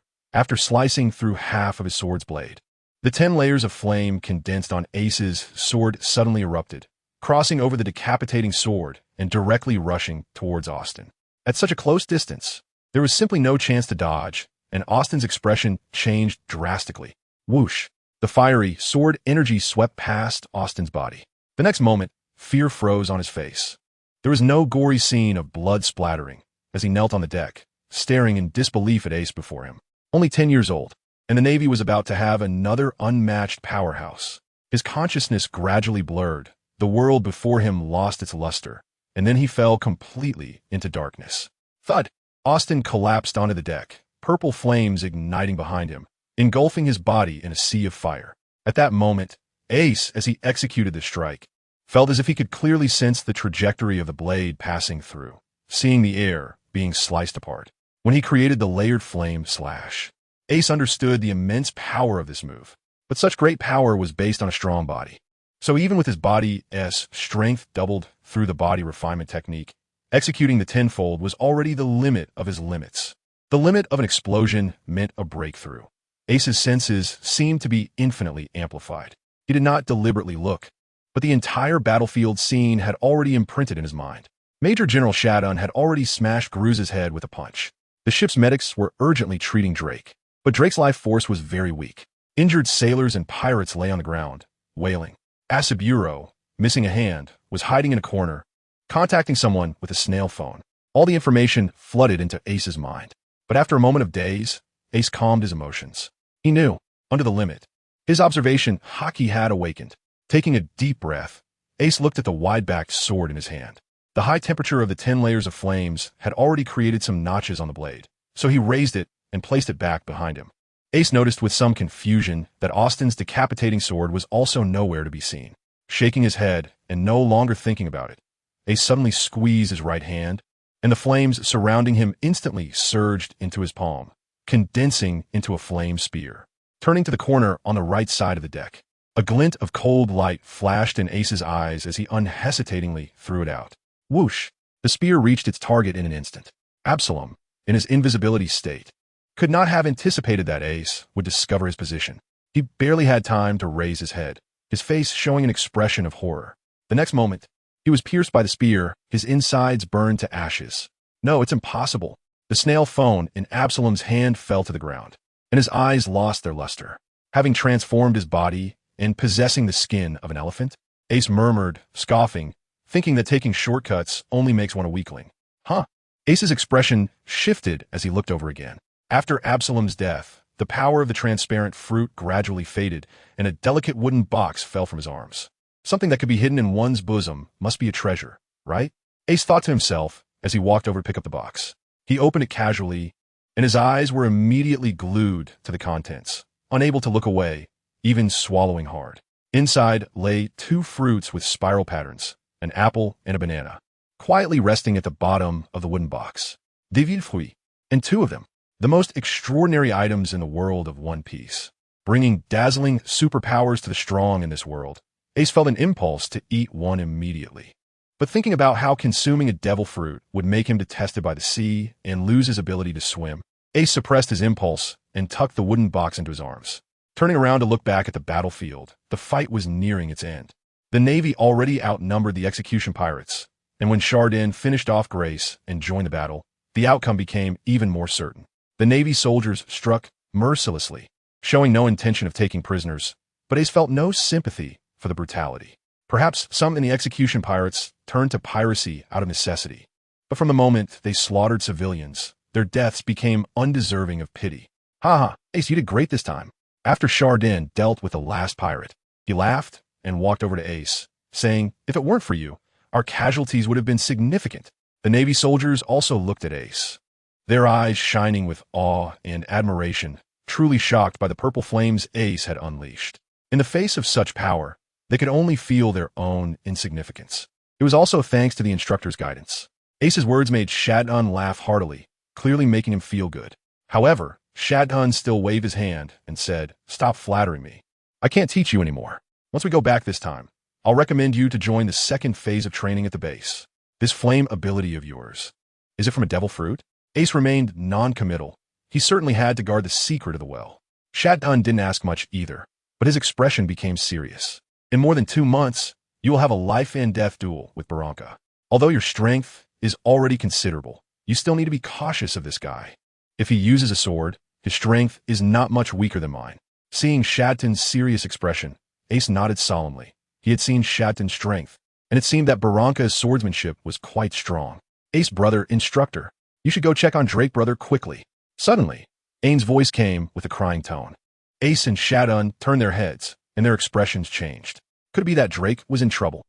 slicing through half of his sword's blade, the 10 layers of flame condensed on Ace's sword suddenly erupted, crossing over the decapitating sword and directly rushing towards Austin. At such a close distance, there was simply no chance to dodge, and Austin's expression changed drastically. Whoosh! The fiery sword energy swept past Austin's body. The next moment, fear froze on his face. There was no gory scene of blood splattering as he knelt on the deck, staring in disbelief at Ace before him. Only 10 years old, and the Navy was about to have another unmatched powerhouse. His consciousness gradually blurred, the world before him lost its luster, and then he fell completely into darkness. Thud! Austin collapsed onto the deck, purple flames igniting behind him, engulfing his body in a sea of fire. At that moment, Ace, as he executed the strike, felt as if he could clearly sense the trajectory of the blade passing through, seeing the air being sliced apart. When he created the layered flame slash, Ace understood the immense power of this move. But such great power was based on a strong body. So even with his body's strength doubled through the body refinement technique, executing the tenfold was already the limit of his limits. The limit of an explosion meant a breakthrough. Ace's senses seemed to be infinitely amplified. He did not deliberately look, but the entire battlefield scene had already imprinted in his mind. Major General Shadon had already smashed Gruza's head with a punch. The ship's medics were urgently treating Drake, but Drake's life force was very weak. Injured sailors and pirates lay on the ground, wailing. Asaburo, missing a hand, was hiding in a corner, contacting someone with a snail phone. All the information flooded into Ace's mind. But after a moment of daze, Ace calmed his emotions. He knew, under the limit, his observation Haki had awakened. Taking a deep breath, Ace looked at the wide-backed sword in his hand. The high temperature of the 10 layers of flames had already created some notches on the blade, so he raised it and placed it back behind him. Ace noticed with some confusion that Austin's decapitating sword was also nowhere to be seen. Shaking his head and no longer thinking about it, Ace suddenly squeezed his right hand, and the flames surrounding him instantly surged into his palm, condensing into a flame spear. Turning to the corner on the right side of the deck, a glint of cold light flashed in Ace's eyes as he unhesitatingly threw it out. Whoosh! The spear reached its target in an instant. Absalom, in his invisibility state, could not have anticipated that Ace would discover his position. He barely had time to raise his head, his face showing an expression of horror. The next moment, he was pierced by the spear, his insides burned to ashes. No, it's impossible. The snail phone in Absalom's hand fell to the ground, and his eyes lost their luster. Having transformed his body and possessing the skin of an elephant, Ace murmured, scoffing, thinking that taking shortcuts only makes one a weakling. Huh? Ace's expression shifted as he looked over again. After Absalom's death, the power of the transparent fruit gradually faded, and a delicate wooden box fell from his arms. Something that could be hidden in one's bosom must be a treasure, right? Ace thought to himself as he walked over to pick up the box. He opened it casually, and his eyes were immediately glued to the contents, unable to look away, even swallowing hard. Inside lay 2 fruits with spiral patterns, an apple and a banana, quietly resting at the bottom of the wooden box. Des Villefruits, and 2 of them, the most extraordinary items in the world of One Piece. Bringing dazzling superpowers to the strong in this world, Ace felt an impulse to eat one immediately. But thinking about how consuming a devil fruit would make him detested by the sea and lose his ability to swim, Ace suppressed his impulse and tucked the wooden box into his arms. Turning around to look back at the battlefield, the fight was nearing its end. The Navy already outnumbered the execution pirates, and when Chardin finished off Grace and joined the battle, the outcome became even more certain. The Navy soldiers struck mercilessly, showing no intention of taking prisoners, but Ace felt no sympathy for the brutality. Perhaps some in the execution pirates turned to piracy out of necessity, but from the moment they slaughtered civilians, their deaths became undeserving of pity. Ha, Ace, you did great this time. After Chardin dealt with the last pirate, he laughed and walked over to Ace, saying, if it weren't for you, our casualties would have been significant. The Navy soldiers also looked at Ace, their eyes shining with awe and admiration truly shocked by the purple flames Ace had unleashed. In the face of such power, they could only feel their own insignificance. It was also thanks to the instructor's guidance. Ace's words made Shadun laugh heartily, clearly making him feel good. However, Shadun still waved his hand and said, "Stop flattering me. I can't teach you anymore. Once we go back this time, I'll recommend you to join the second phase of training at the base. This flame ability of yours. Is it from a devil fruit?" Ace remained non-committal. He certainly had to guard the secret of the well. Shadun didn't ask much either, but his expression became serious. "In more than 2 months, you will have a life and death duel with Barranca. Although your strength is already considerable, you still need to be cautious of this guy. If he uses a sword, his strength is not much weaker than mine." Seeing Shadun's serious expression, Ace nodded solemnly. He had seen Shadun's strength, and it seemed that Barranca's swordsmanship was quite strong. "Ace brother, instructor, you should go check on Drake brother quickly." Suddenly, Ain's voice came with a crying tone. Ace and Shadun turned their heads, and their expressions changed. Could it be that Drake was in trouble?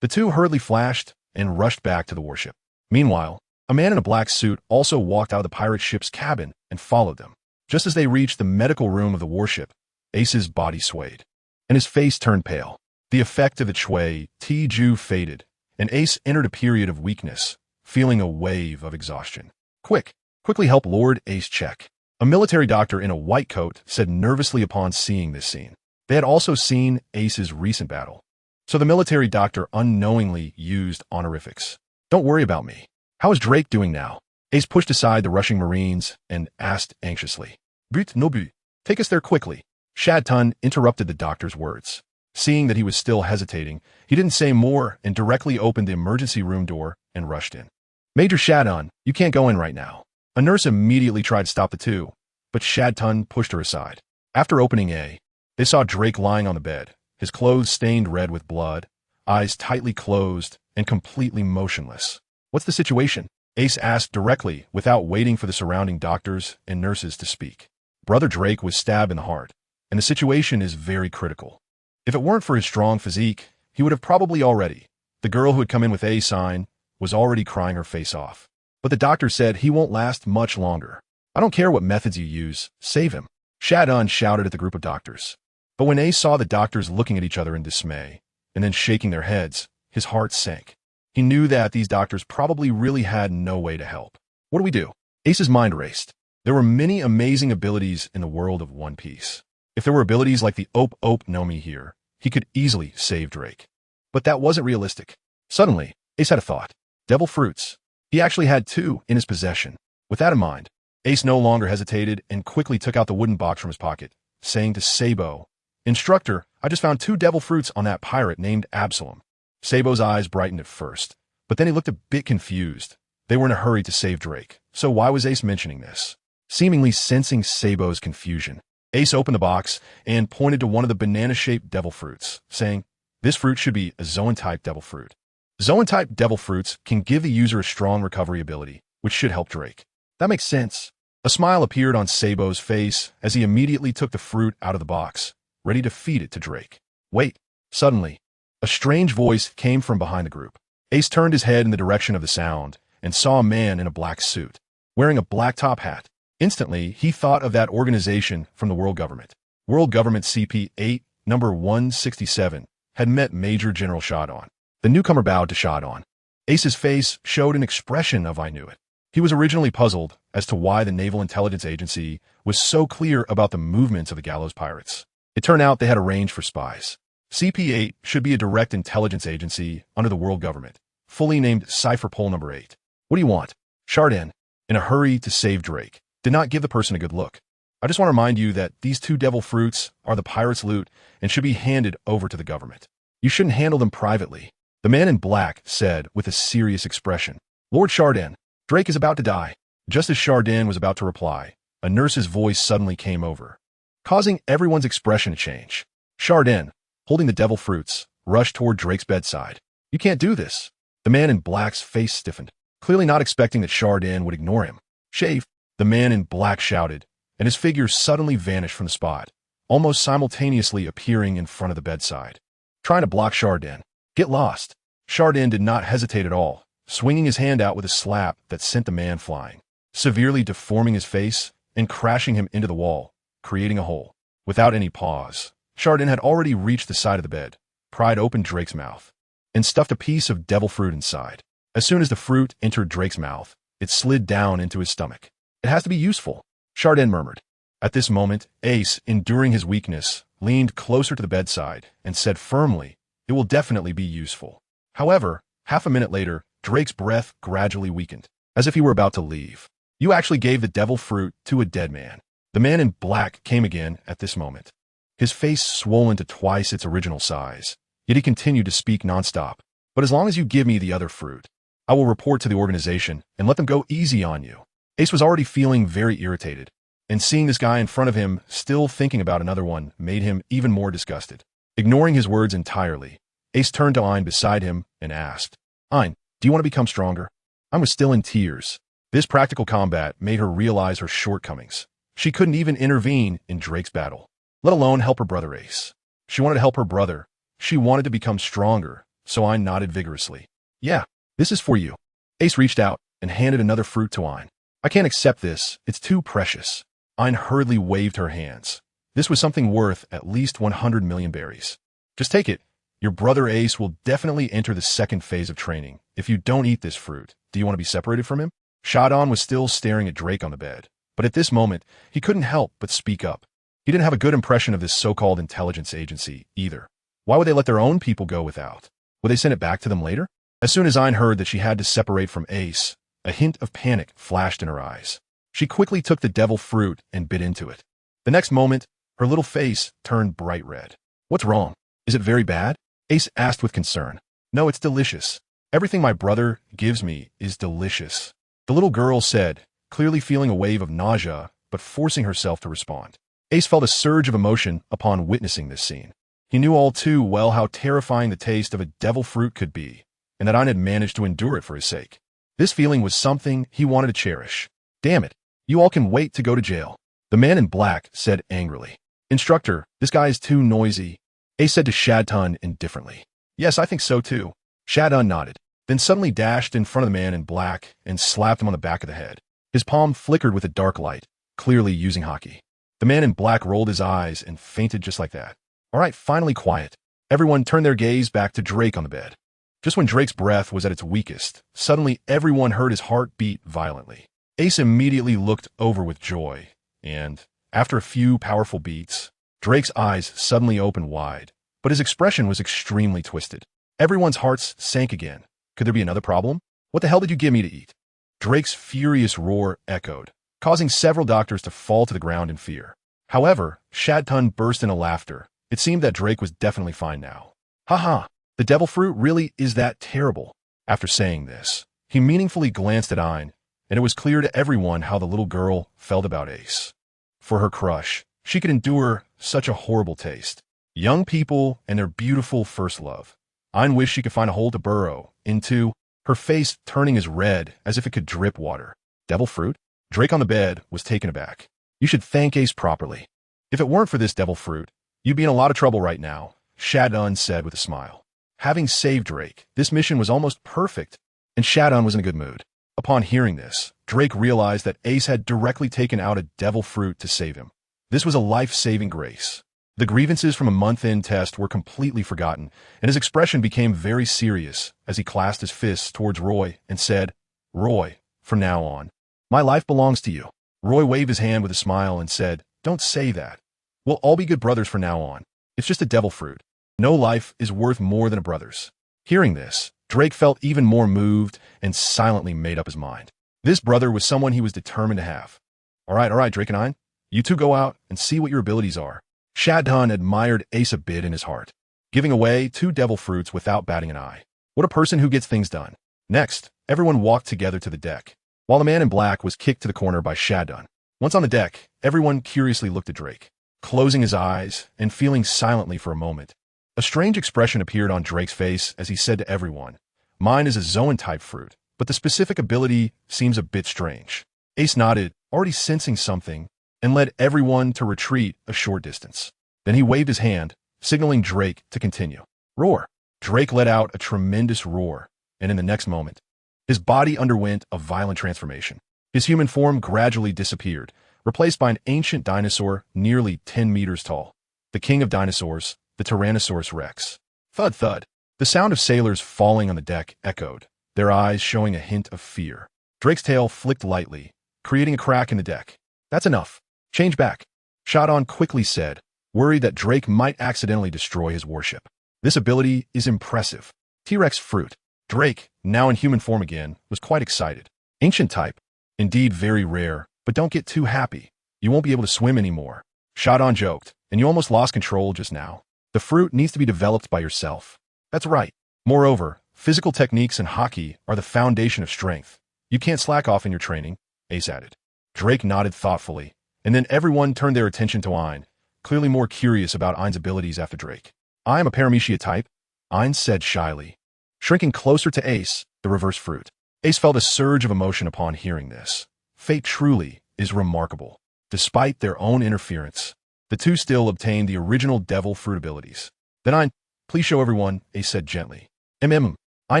The two hurriedly flashed and rushed back to the warship. Meanwhile, a man in a black suit also walked out of the pirate ship's cabin and followed them. Just as they reached the medical room of the warship, Ace's body swayed, and his face turned pale. The effect of the Chui Tiju faded, and Ace entered a period of weakness, feeling a wave of exhaustion. Quickly help Lord Ace check." A military doctor in a white coat said nervously upon seeing this scene. They had also seen Ace's recent battle, so the military doctor unknowingly used honorifics. "Don't worry about me. How is Drake doing now?" Ace pushed aside the rushing Marines and asked anxiously. "But Nobu, take us there quickly." Shadun interrupted the doctor's words. Seeing that he was still hesitating, he didn't say more and directly opened the emergency room door and rushed in. "Major Shadun, you can't go in right now." A nurse immediately tried to stop the two, but Shadun pushed her aside. After opening they saw Drake lying on the bed, his clothes stained red with blood, eyes tightly closed, and completely motionless. "What's the situation?" Ace asked directly without waiting for the surrounding doctors and nurses to speak. "Brother Drake was stabbed in the heart, and the situation is very critical. If it weren't for his strong physique, he would have probably already." The girl who had come in with a sign was already crying her face off. But the doctor said he won't last much longer. "I don't care what methods you use, save him," Shadun shouted at the group of doctors. But when Ace saw the doctors looking at each other in dismay, and then shaking their heads, his heart sank. He knew that these doctors probably really had no way to help. What do we do? Ace's mind raced. There were many amazing abilities in the world of One Piece. If there were abilities like the Ope Ope Nomi here, he could easily save Drake. But that wasn't realistic. Suddenly, Ace had a thought. Devil fruits. He actually had 2 in his possession. With that in mind, Ace no longer hesitated and quickly took out the wooden box from his pocket, saying to Sabo, "Instructor, I just found 2 devil fruits on that pirate named Absalom." Sabo's eyes brightened at first, but then he looked a bit confused. They were in a hurry to save Drake, so why was Ace mentioning this? Seemingly sensing Sabo's confusion, Ace opened the box and pointed to one of the banana-shaped devil fruits, saying, "This fruit should be a Zoan-type devil fruit. Zoan-type devil fruits can give the user a strong recovery ability, which should help Drake." "That makes sense." A smile appeared on Sabo's face as he immediately took the fruit out of the box, ready to feed it to Drake. "Wait." Suddenly, a strange voice came from behind the group. Ace turned his head in the direction of the sound and saw a man in a black suit, wearing a black top hat. Instantly, he thought of that organization from the World Government. World Government CP-8, number 167, had met Major General Shadun. The newcomer bowed to Shadun. Ace's face showed an expression of "I knew it." He was originally puzzled as to why the Naval Intelligence Agency was so clear about the movements of the Gallows Pirates. It turned out they had arranged for spies. CP-8 should be a direct intelligence agency under the World Government, fully named Cypher Pole Number 8. "What do you want?" Shadun, in a hurry to save Drake, did not give the person a good look. "I just want to remind you that these 2 devil fruits are the pirates' loot and should be handed over to the government. You shouldn't handle them privately." The man in black said with a serious expression. "Lord Shadun, Drake is about to die." Just as Shadun was about to reply, a nurse's voice suddenly came over, causing everyone's expression to change. Shadun, holding the devil fruits, rushed toward Drake's bedside. "You can't do this." The man in black's face stiffened, clearly not expecting that Shadun would ignore him. "Shave," the man in black shouted, and his figure suddenly vanished from the spot, almost simultaneously appearing in front of the bedside, trying to block Shadun. "Get lost." Shadun did not hesitate at all, swinging his hand out with a slap that sent the man flying, severely deforming his face and crashing him into the wall. creating a hole. Without any pause, Chardin had already reached the side of the bed, pried open Drake's mouth, and stuffed a piece of devil fruit inside. As soon as the fruit entered Drake's mouth, it slid down into his stomach. It has to be useful, Chardin murmured. At this moment, Ace, enduring his weakness, leaned closer to the bedside and said firmly, "It will definitely be useful." However, half a minute later, Drake's breath gradually weakened, as if he were about to leave. "You actually gave the devil fruit to a dead man." The man in black came again at this moment, his face swollen to twice its original size, yet he continued to speak nonstop. "But as long as you give me the other fruit, I will report to the organization and let them go easy on you." Ace was already feeling very irritated, and seeing this guy in front of him still thinking about another one made him even more disgusted. Ignoring his words entirely, Ace turned to Ein beside him and asked, "Ein, do you want to become stronger?" Ein was still in tears. This practical combat made her realize her shortcomings. She couldn't even intervene in Drake's battle, let alone help her brother Ace. She wanted to help her brother. She wanted to become stronger, so Ein nodded vigorously. "Yeah, this is for you." Ace reached out and handed another fruit to Ein. "I can't accept this. It's too precious." Ein hurriedly waved her hands. "This was something worth at least 100 million berries. Just take it. Your brother Ace will definitely enter the second phase of training. If you don't eat this fruit, do you want to be separated from him?" Chardin was still staring at Drake on the bed, but at this moment, he couldn't help but speak up. He didn't have a good impression of this so-called intelligence agency either. Why would they let their own people go without? Would they send it back to them later? As soon as Ein heard that she had to separate from Ace, a hint of panic flashed in her eyes. She quickly took the devil fruit and bit into it. The next moment, her little face turned bright red. "What's wrong? Is it very bad?" Ace asked with concern. "No, it's delicious. Everything my brother gives me is delicious," the little girl said, clearly feeling a wave of nausea, but forcing herself to respond. Ace felt a surge of emotion upon witnessing this scene. He knew all too well how terrifying the taste of a devil fruit could be, and that Ein had managed to endure it for his sake. This feeling was something he wanted to cherish. "Damn it, you all can wait to go to jail," the man in black said angrily. "Instructor, this guy is too noisy," Ace said to Chardin indifferently. "Yes, I think so too." Chardin nodded, then suddenly dashed in front of the man in black and slapped him on the back of the head. His palm flickered with a dark light, clearly using hockey. The man in black rolled his eyes and fainted just like that. All right, finally quiet. Everyone turned their gaze back to Drake on the bed. Just when Drake's breath was at its weakest, suddenly everyone heard his heart beat violently. Ace immediately looked over with joy, and, after a few powerful beats, Drake's eyes suddenly opened wide, but his expression was extremely twisted. Everyone's hearts sank again. Could there be another problem? "What the hell did you give me to eat?" Drake's furious roar echoed, causing several doctors to fall to the ground in fear. However, Chardin burst into laughter. It seemed that Drake was definitely fine now. "Haha, the devil fruit really is that terrible." After saying this, he meaningfully glanced at Ein, and it was clear to everyone how the little girl felt about Ace. For her crush, she could endure such a horrible taste. Young people and their beautiful first love. Ein wished she could find a hole to burrow into, her face turning as red as if it could drip water. Devil fruit? Drake on the bed was taken aback. "You should thank Ace properly. If it weren't for this devil fruit, you'd be in a lot of trouble right now," Chardin said with a smile. Having saved Drake, this mission was almost perfect, and Chardin was in a good mood. Upon hearing this, Drake realized that Ace had directly taken out a devil fruit to save him. This was a life-saving grace. The grievances from a month-end test were completely forgotten, and his expression became very serious as he clasped his fists towards Roy and said, "Roy, from now on, my life belongs to you." Roy waved his hand with a smile and said, "Don't say that. We'll all be good brothers from now on. It's just a devil fruit. No life is worth more than a brother's." Hearing this, Drake felt even more moved and silently made up his mind. This brother was someone he was determined to have. All right, Drake and Ein, you two go out and see what your abilities are." Chardin admired Ace a bit in his heart, giving away 2 devil fruits without batting an eye. What a person who gets things done. Next, everyone walked together to the deck, while the man in black was kicked to the corner by Chardin. Once on the deck, everyone curiously looked at Drake, closing his eyes and feeling silently for a moment. A strange expression appeared on Drake's face as he said to everyone, "Mine is a Zoan-type fruit, but the specific ability seems a bit strange." Ace nodded, already sensing something, and led everyone to retreat a short distance. Then he waved his hand, signaling Drake to continue. "Roar." Drake let out a tremendous roar, and in the next moment, his body underwent a violent transformation. His human form gradually disappeared, replaced by an ancient dinosaur nearly 10 meters tall. The king of dinosaurs, the Tyrannosaurus Rex. Thud thud. The sound of sailors falling on the deck echoed, their eyes showing a hint of fear. Drake's tail flicked lightly, creating a crack in the deck. That's enough. Change back. Shadon quickly said, worried that Drake might accidentally destroy his warship. This ability is impressive. T-Rex fruit. Drake, now in human form again, was quite excited. Ancient type. Indeed very rare, but don't get too happy. You won't be able to swim anymore. Shadon joked, and you almost lost control just now. The fruit needs to be developed by yourself. That's right. Moreover, physical techniques in hockey are the foundation of strength. You can't slack off in your training, Ace added. Drake nodded thoughtfully, and then everyone turned their attention to Ein, clearly more curious about Ein's abilities after Drake. I am a Paramecia type, Ein said shyly. Shrinking closer to Ace, the reverse fruit. Ace felt a surge of emotion upon hearing this. Fate truly is remarkable. Despite their own interference, the two still obtained the original devil fruit abilities. Then Ein, please show everyone, Ace said gently. I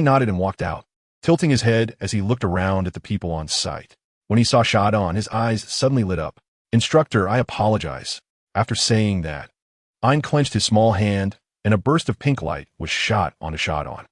nodded and walked out, tilting his head as he looked around at the people on site. When he saw Shadon, his eyes suddenly lit up. Instructor, I apologize. After saying that, Ein clenched his small hand, and a burst of pink light was shot onto Shadon.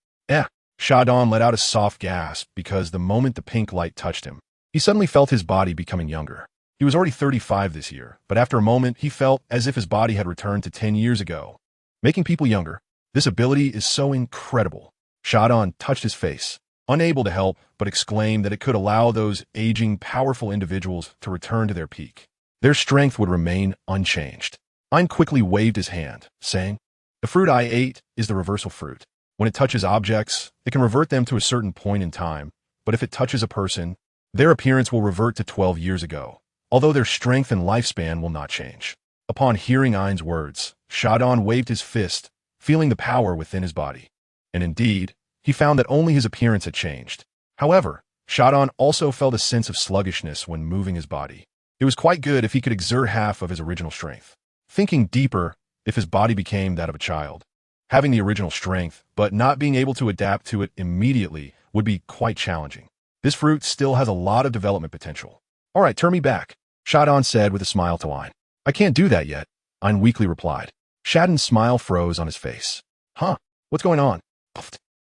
Shadon let out a soft gasp because the moment the pink light touched him, he suddenly felt his body becoming younger. He was already 35 this year, but after a moment, he felt as if his body had returned to 10 years ago. Making people younger. This ability is so incredible. Shadon touched his face, unable to help but exclaimed that it could allow those aging, powerful individuals to return to their peak. Their strength would remain unchanged. Ein quickly waved his hand, saying, the fruit I ate is the reversal fruit. When it touches objects, it can revert them to a certain point in time, but if it touches a person, their appearance will revert to 12 years ago, although their strength and lifespan will not change. Upon hearing Ein's words, Shadon waved his fist, feeling the power within his body. And indeed, he found that only his appearance had changed. However, Shadon also felt a sense of sluggishness when moving his body. It was quite good if he could exert half of his original strength. Thinking deeper, if his body became that of a child. Having the original strength, but not being able to adapt to it immediately would be quite challenging. This fruit still has a lot of development potential. All right, turn me back, Shadon said with a smile to Ein. I can't do that yet, Ein weakly replied. Shadon's smile froze on his face. Huh? What's going on?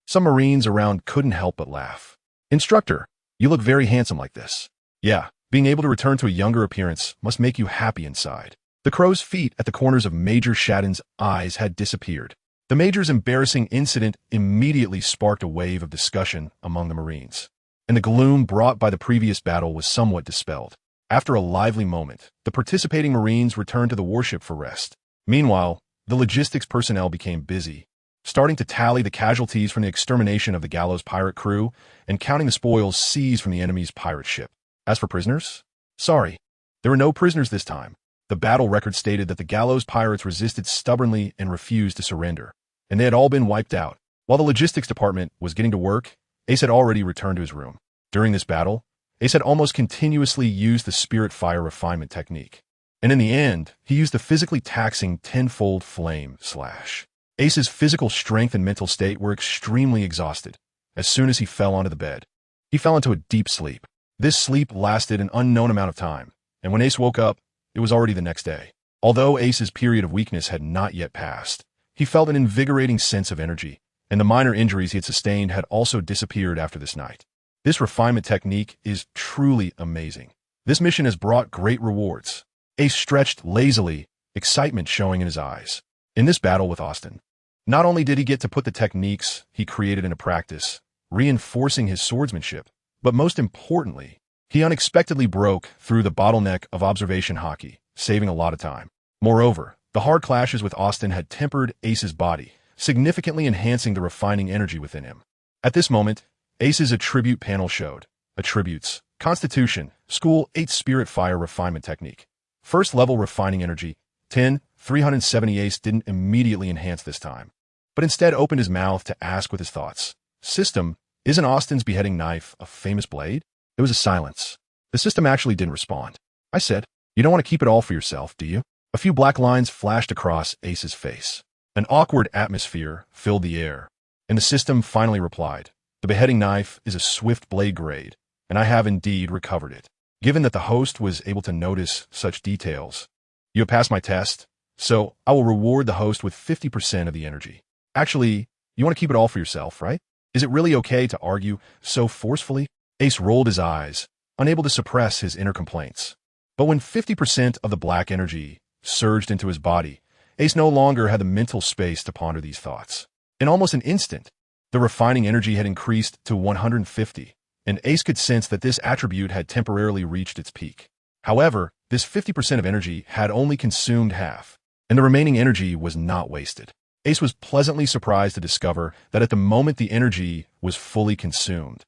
Some Marines around couldn't help but laugh. Instructor, you look very handsome like this. Yeah, being able to return to a younger appearance must make you happy inside. The crow's feet at the corners of Major Shadon's eyes had disappeared. The Major's embarrassing incident immediately sparked a wave of discussion among the Marines, and the gloom brought by the previous battle was somewhat dispelled. After a lively moment, the participating Marines returned to the warship for rest. Meanwhile, the logistics personnel became busy, starting to tally the casualties from the extermination of the Gallows pirate crew and counting the spoils seized from the enemy's pirate ship. As for prisoners? Sorry, there were no prisoners this time. The battle record stated that the Gallows pirates resisted stubbornly and refused to surrender, and they had all been wiped out. While the logistics department was getting to work, Ace had already returned to his room. During this battle, Ace had almost continuously used the spirit fire refinement technique, and in the end, he used the physically taxing tenfold flame slash. Ace's physical strength and mental state were extremely exhausted. As soon as he fell onto the bed, he fell into a deep sleep. This sleep lasted an unknown amount of time, and when Ace woke up, it was already the next day. Although Ace's period of weakness had not yet passed, he felt an invigorating sense of energy, and the minor injuries he had sustained had also disappeared after this night. This refinement technique is truly amazing. This mission has brought great rewards. Ace stretched lazily, excitement showing in his eyes. In this battle with Austin, not only did he get to put the techniques he created into practice, reinforcing his swordsmanship, but most importantly, he unexpectedly broke through the bottleneck of observation hockey, saving a lot of time. Moreover, the hard clashes with Austin had tempered Ace's body, significantly enhancing the refining energy within him. At this moment, Ace's attribute panel showed attributes, Constitution, School 8 Spirit Fire Refinement Technique. First level refining energy, 10, 370. Ace didn't immediately enhance this time, but instead opened his mouth to ask with his thoughts. System, isn't Austin's beheading knife a famous blade? There was a silence. The system actually didn't respond. I said, you don't want to keep it all for yourself, do you? A few black lines flashed across Ace's face. An awkward atmosphere filled the air, and the system finally replied, the beheading knife is a swift blade grade, and I have indeed recovered it. given that the host was able to notice such details. You have passed my test, so I will reward the host with 50% of the energy. Actually, you want to keep it all for yourself, right? Is it really okay to argue so forcefully? Ace rolled his eyes, unable to suppress his inner complaints. But when 50% of the black energy surged into his body, Ace no longer had the mental space to ponder these thoughts. In almost an instant, the refining energy had increased to 150, and Ace could sense that this attribute had temporarily reached its peak. However, this 50% of energy had only consumed half, and the remaining energy was not wasted. Ace was pleasantly surprised to discover that at the moment the energy was fully consumed,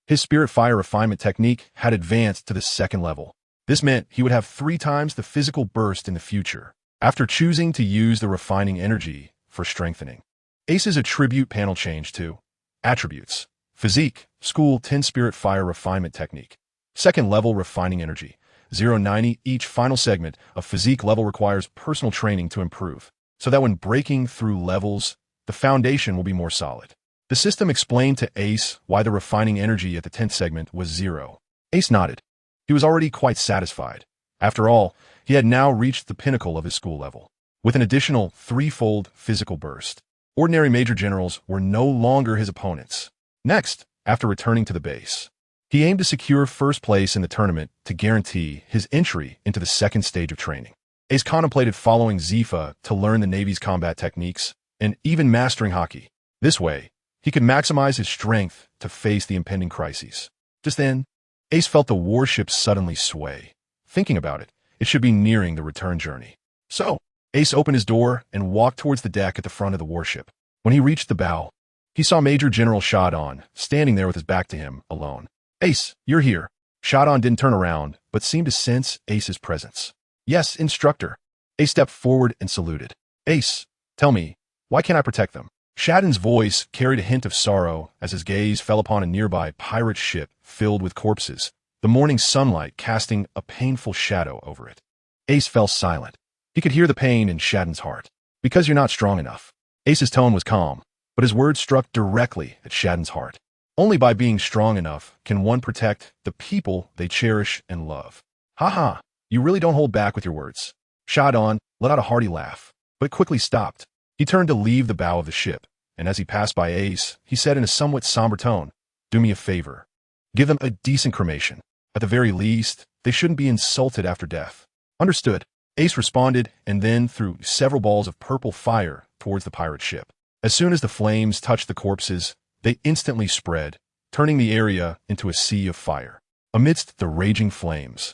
his spirit fire refinement technique had advanced to the second level. This meant he would have 3 times the physical burst in the future, after choosing to use the refining energy for strengthening. Ace's attribute panel changed to Attributes, Physique, School 10 Spirit Fire Refinement Technique. Second level refining energy, 090. Each final segment of physique level requires personal training to improve, so that when breaking through levels, the foundation will be more solid. The system explained to Ace why the refining energy at the 10th segment was 0. Ace nodded. He was already quite satisfied. After all, he had now reached the pinnacle of his school level, with an additional 3-fold physical burst. Ordinary major generals were no longer his opponents. Next, after returning to the base, he aimed to secure first place in the tournament to guarantee his entry into the second stage of training. Ace contemplated following Zifa to learn the Navy's combat techniques and even mastering hockey. This way, he could maximize his strength to face the impending crises. Just then, Ace felt the warship suddenly sway. Thinking about it, it should be nearing the return journey. So, Ace opened his door and walked towards the deck at the front of the warship. When he reached the bow, he saw Major General Shadon standing there with his back to him, alone. Ace, you're here. Shadon didn't turn around, but seemed to sense Ace's presence. Yes, instructor. Ace stepped forward and saluted. Ace, tell me, why can't I protect them? Shadon's voice carried a hint of sorrow as his gaze fell upon a nearby pirate ship filled with corpses, the morning sunlight casting a painful shadow over it. Ace fell silent. He could hear the pain in Shadon's heart. Because you're not strong enough. Ace's tone was calm, but his words struck directly at Shadon's heart. Only by being strong enough can one protect the people they cherish and love. Ha, you really don't hold back with your words. Shadon let out a hearty laugh, but quickly stopped. He turned to leave the bow of the ship, and as he passed by Ace, he said in a somewhat somber tone, Do me a favor. Give them a decent cremation. At the very least, they shouldn't be insulted after death. Understood. Ace responded and then threw several balls of purple fire towards the pirate ship. As soon as the flames touched the corpses, they instantly spread, turning the area into a sea of fire. Amidst the raging flames,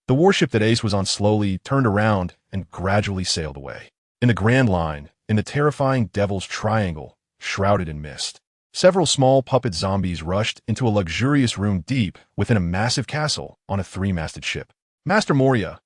the warship that Ace was on slowly turned around and gradually sailed away. In the Grand Line, in the terrifying Devil's Triangle, shrouded in mist, several small puppet zombies rushed into a luxurious room deep within a massive castle on a 3-masted ship. Master Moria,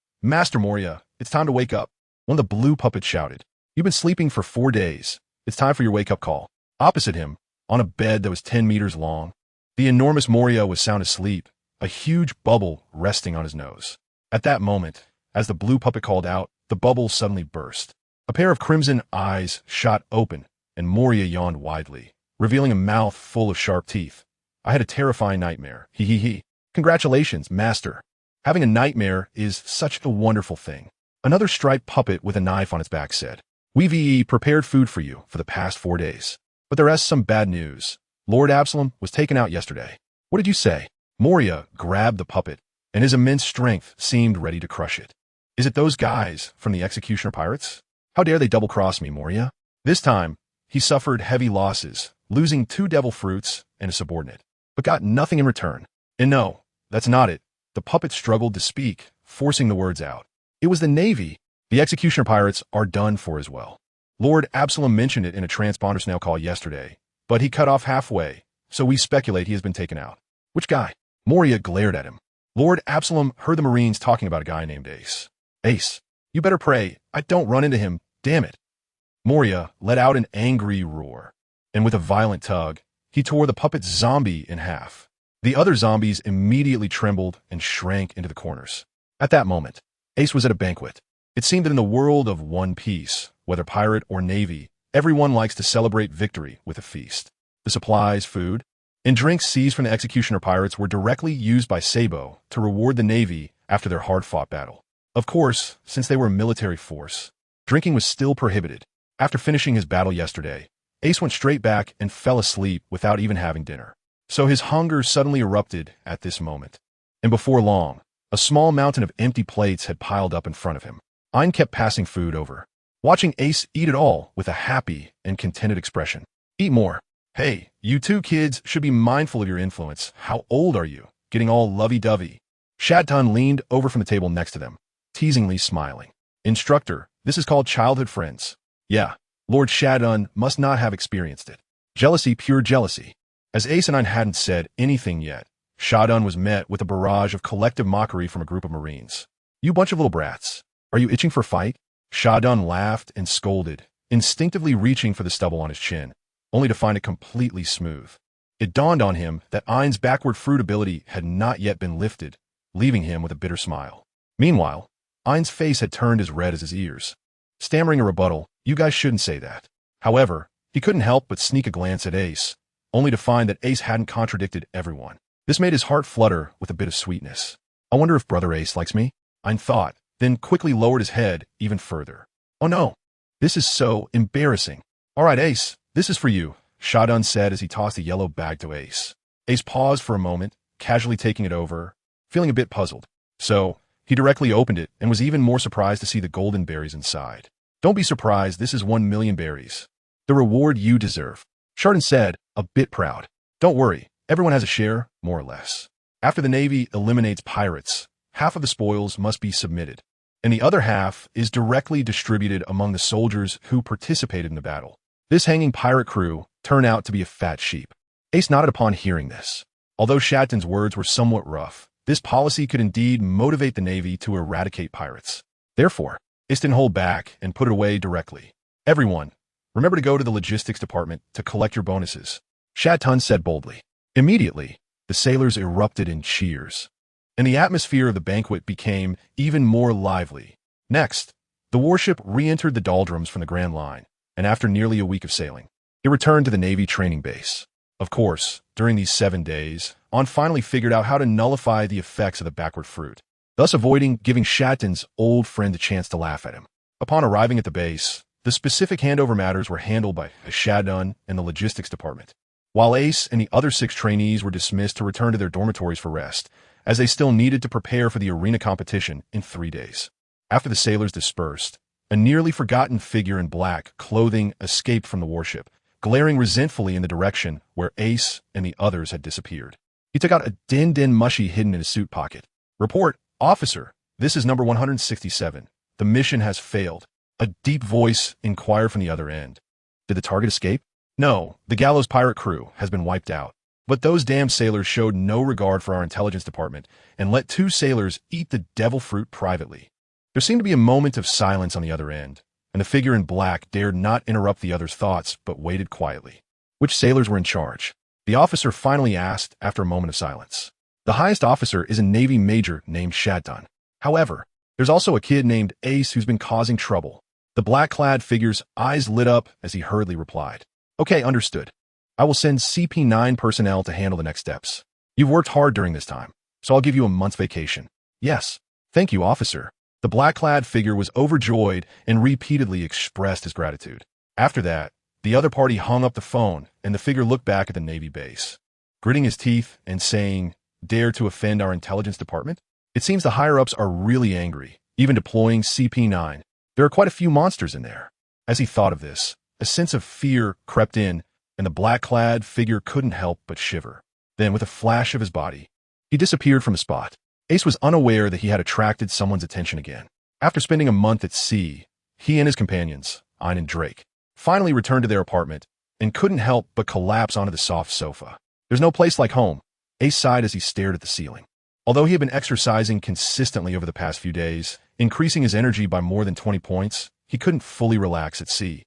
it's time to wake up. One of the blue puppets shouted. You've been sleeping for 4 days. It's time for your wake-up call. Opposite him, on a bed that was 10 meters long, the enormous Moria was sound asleep, a huge bubble resting on his nose. At that moment, as the blue puppet called out, the bubble suddenly burst. A pair of crimson eyes shot open, and Moria yawned widely, revealing a mouth full of sharp teeth. I had a terrifying nightmare. He. Congratulations, Master. Having a nightmare is such a wonderful thing. Another striped puppet with a knife on its back said, We've prepared food for you for the past 4 days. But there is some bad news. Lord Absalom was taken out yesterday. What did you say? Moria grabbed the puppet, and his immense strength seemed ready to crush it. Is it those guys from the Executioner Pirates? How dare they double-cross me, Moria? This time, he suffered heavy losses, losing 2 devil fruits and a subordinate, but got nothing in return. And no, that's not it. The puppet struggled to speak, forcing the words out. It was the Navy. The Executioner Pirates are done for as well. Lord Absalom mentioned it in a transponder snail call yesterday, but he cut off halfway, so we speculate he has been taken out. Which guy? Moria glared at him. Lord Absalom heard the Marines talking about a guy named Ace. Ace, you better pray I don't run into him, damn it. Moria let out an angry roar, and with a violent tug, he tore the puppet zombie in half. The other zombies immediately trembled and shrank into the corners. At that moment, Ace was at a banquet. It seemed that in the world of One Piece, whether pirate or navy, everyone likes to celebrate victory with a feast. The supplies, food, and drinks seized from the executioner pirates were directly used by Sabo to reward the Navy after their hard-fought battle. Of course, since they were a military force, drinking was still prohibited. After finishing his battle yesterday, Ace went straight back and fell asleep without even having dinner. So his hunger suddenly erupted at this moment. And before long, a small mountain of empty plates had piled up in front of him. Ein kept passing food over, watching Ace eat it all with a happy and contented expression. Eat more. Hey, you two kids should be mindful of your influence. How old are you? Getting all lovey-dovey. Shatun leaned over from the table next to them, teasingly smiling. Instructor, this is called childhood friends. Yeah, Lord Shatun must not have experienced it. Jealousy, pure jealousy. As Ace and Ein hadn't said anything yet, Shatun was met with a barrage of collective mockery from a group of Marines. You bunch of little brats. Are you itching for fight? Shatun laughed and scolded, instinctively reaching for the stubble on his chin, only to find it completely smooth. It dawned on him that Ein's backward fruit ability had not yet been lifted, leaving him with a bitter smile. Meanwhile, Ein's face had turned as red as his ears. Stammering a rebuttal, you guys shouldn't say that. However, he couldn't help but sneak a glance at Ace, only to find that Ace hadn't contradicted everyone. This made his heart flutter with a bit of sweetness. I wonder if Brother Ace likes me? Ein thought, then quickly lowered his head even further. Oh no, this is so embarrassing. All right, Ace, this is for you, Shatun said as he tossed a yellow bag to Ace. Ace paused for a moment, casually taking it over, feeling a bit puzzled. So, he directly opened it and was even more surprised to see the golden berries inside. Don't be surprised, this is 1,000,000 berries. The reward you deserve. Shatun said, a bit proud. Don't worry, everyone has a share, more or less. After the Navy eliminates pirates, half of the spoils must be submitted, and the other half is directly distributed among the soldiers who participated in the battle. This hanging pirate crew turned out to be a fat sheep. Ace nodded upon hearing this. Although Shatun's words were somewhat rough, this policy could indeed motivate the Navy to eradicate pirates. Therefore, Ace didn't hold back and put it away directly. Everyone, remember to go to the logistics department to collect your bonuses, Shatun said boldly. Immediately, the sailors erupted in cheers, and the atmosphere of the banquet became even more lively. Next, the warship re-entered the doldrums from the Grand Line, and after nearly a week of sailing, it returned to the Navy training base. Of course, during these 7 days, Ein finally figured out how to nullify the effects of the backward fruit, thus avoiding giving Shatun's old friend a chance to laugh at him. Upon arriving at the base, the specific handover matters were handled by Shatun and the logistics department, while Ace and the other 6 trainees were dismissed to return to their dormitories for rest, as they still needed to prepare for the arena competition in 3 days. After the sailors dispersed, a nearly forgotten figure in black clothing escaped from the warship, glaring resentfully in the direction where Ace and the others had disappeared. He took out a din mushy hidden in his suit pocket. Report, officer, this is number 167. The mission has failed. A deep voice inquired from the other end. Did the target escape? No, the Gallows pirate crew has been wiped out. But those damn sailors showed no regard for our intelligence department and let 2 sailors eat the devil fruit privately. There seemed to be a moment of silence on the other end, and the figure in black dared not interrupt the other's thoughts but waited quietly. Which sailors were in charge? The officer finally asked after a moment of silence. The highest officer is a Navy major named Shatun. However, there's also a kid named Ace who's been causing trouble. The black-clad figure's eyes lit up as he hurriedly replied. Okay, understood. I will send CP9 personnel to handle the next steps. You've worked hard during this time, so I'll give you a month's vacation. Yes. Thank you, officer. The black-clad figure was overjoyed and repeatedly expressed his gratitude. After that, the other party hung up the phone, and the figure looked back at the Navy base, gritting his teeth and saying, "Dare to offend our intelligence department?" It seems the higher-ups are really angry, even deploying CP9. There are quite a few monsters in there. As he thought of this, a sense of fear crept in, and the black-clad figure couldn't help but shiver. Then, with a flash of his body, he disappeared from the spot. Ace was unaware that he had attracted someone's attention again. After spending a month at sea, he and his companions, Ein and Drake, finally returned to their apartment and couldn't help but collapse onto the soft sofa. There's no place like home, Ace sighed as he stared at the ceiling. Although he had been exercising consistently over the past few days, increasing his energy by more than 20 points, he couldn't fully relax at sea.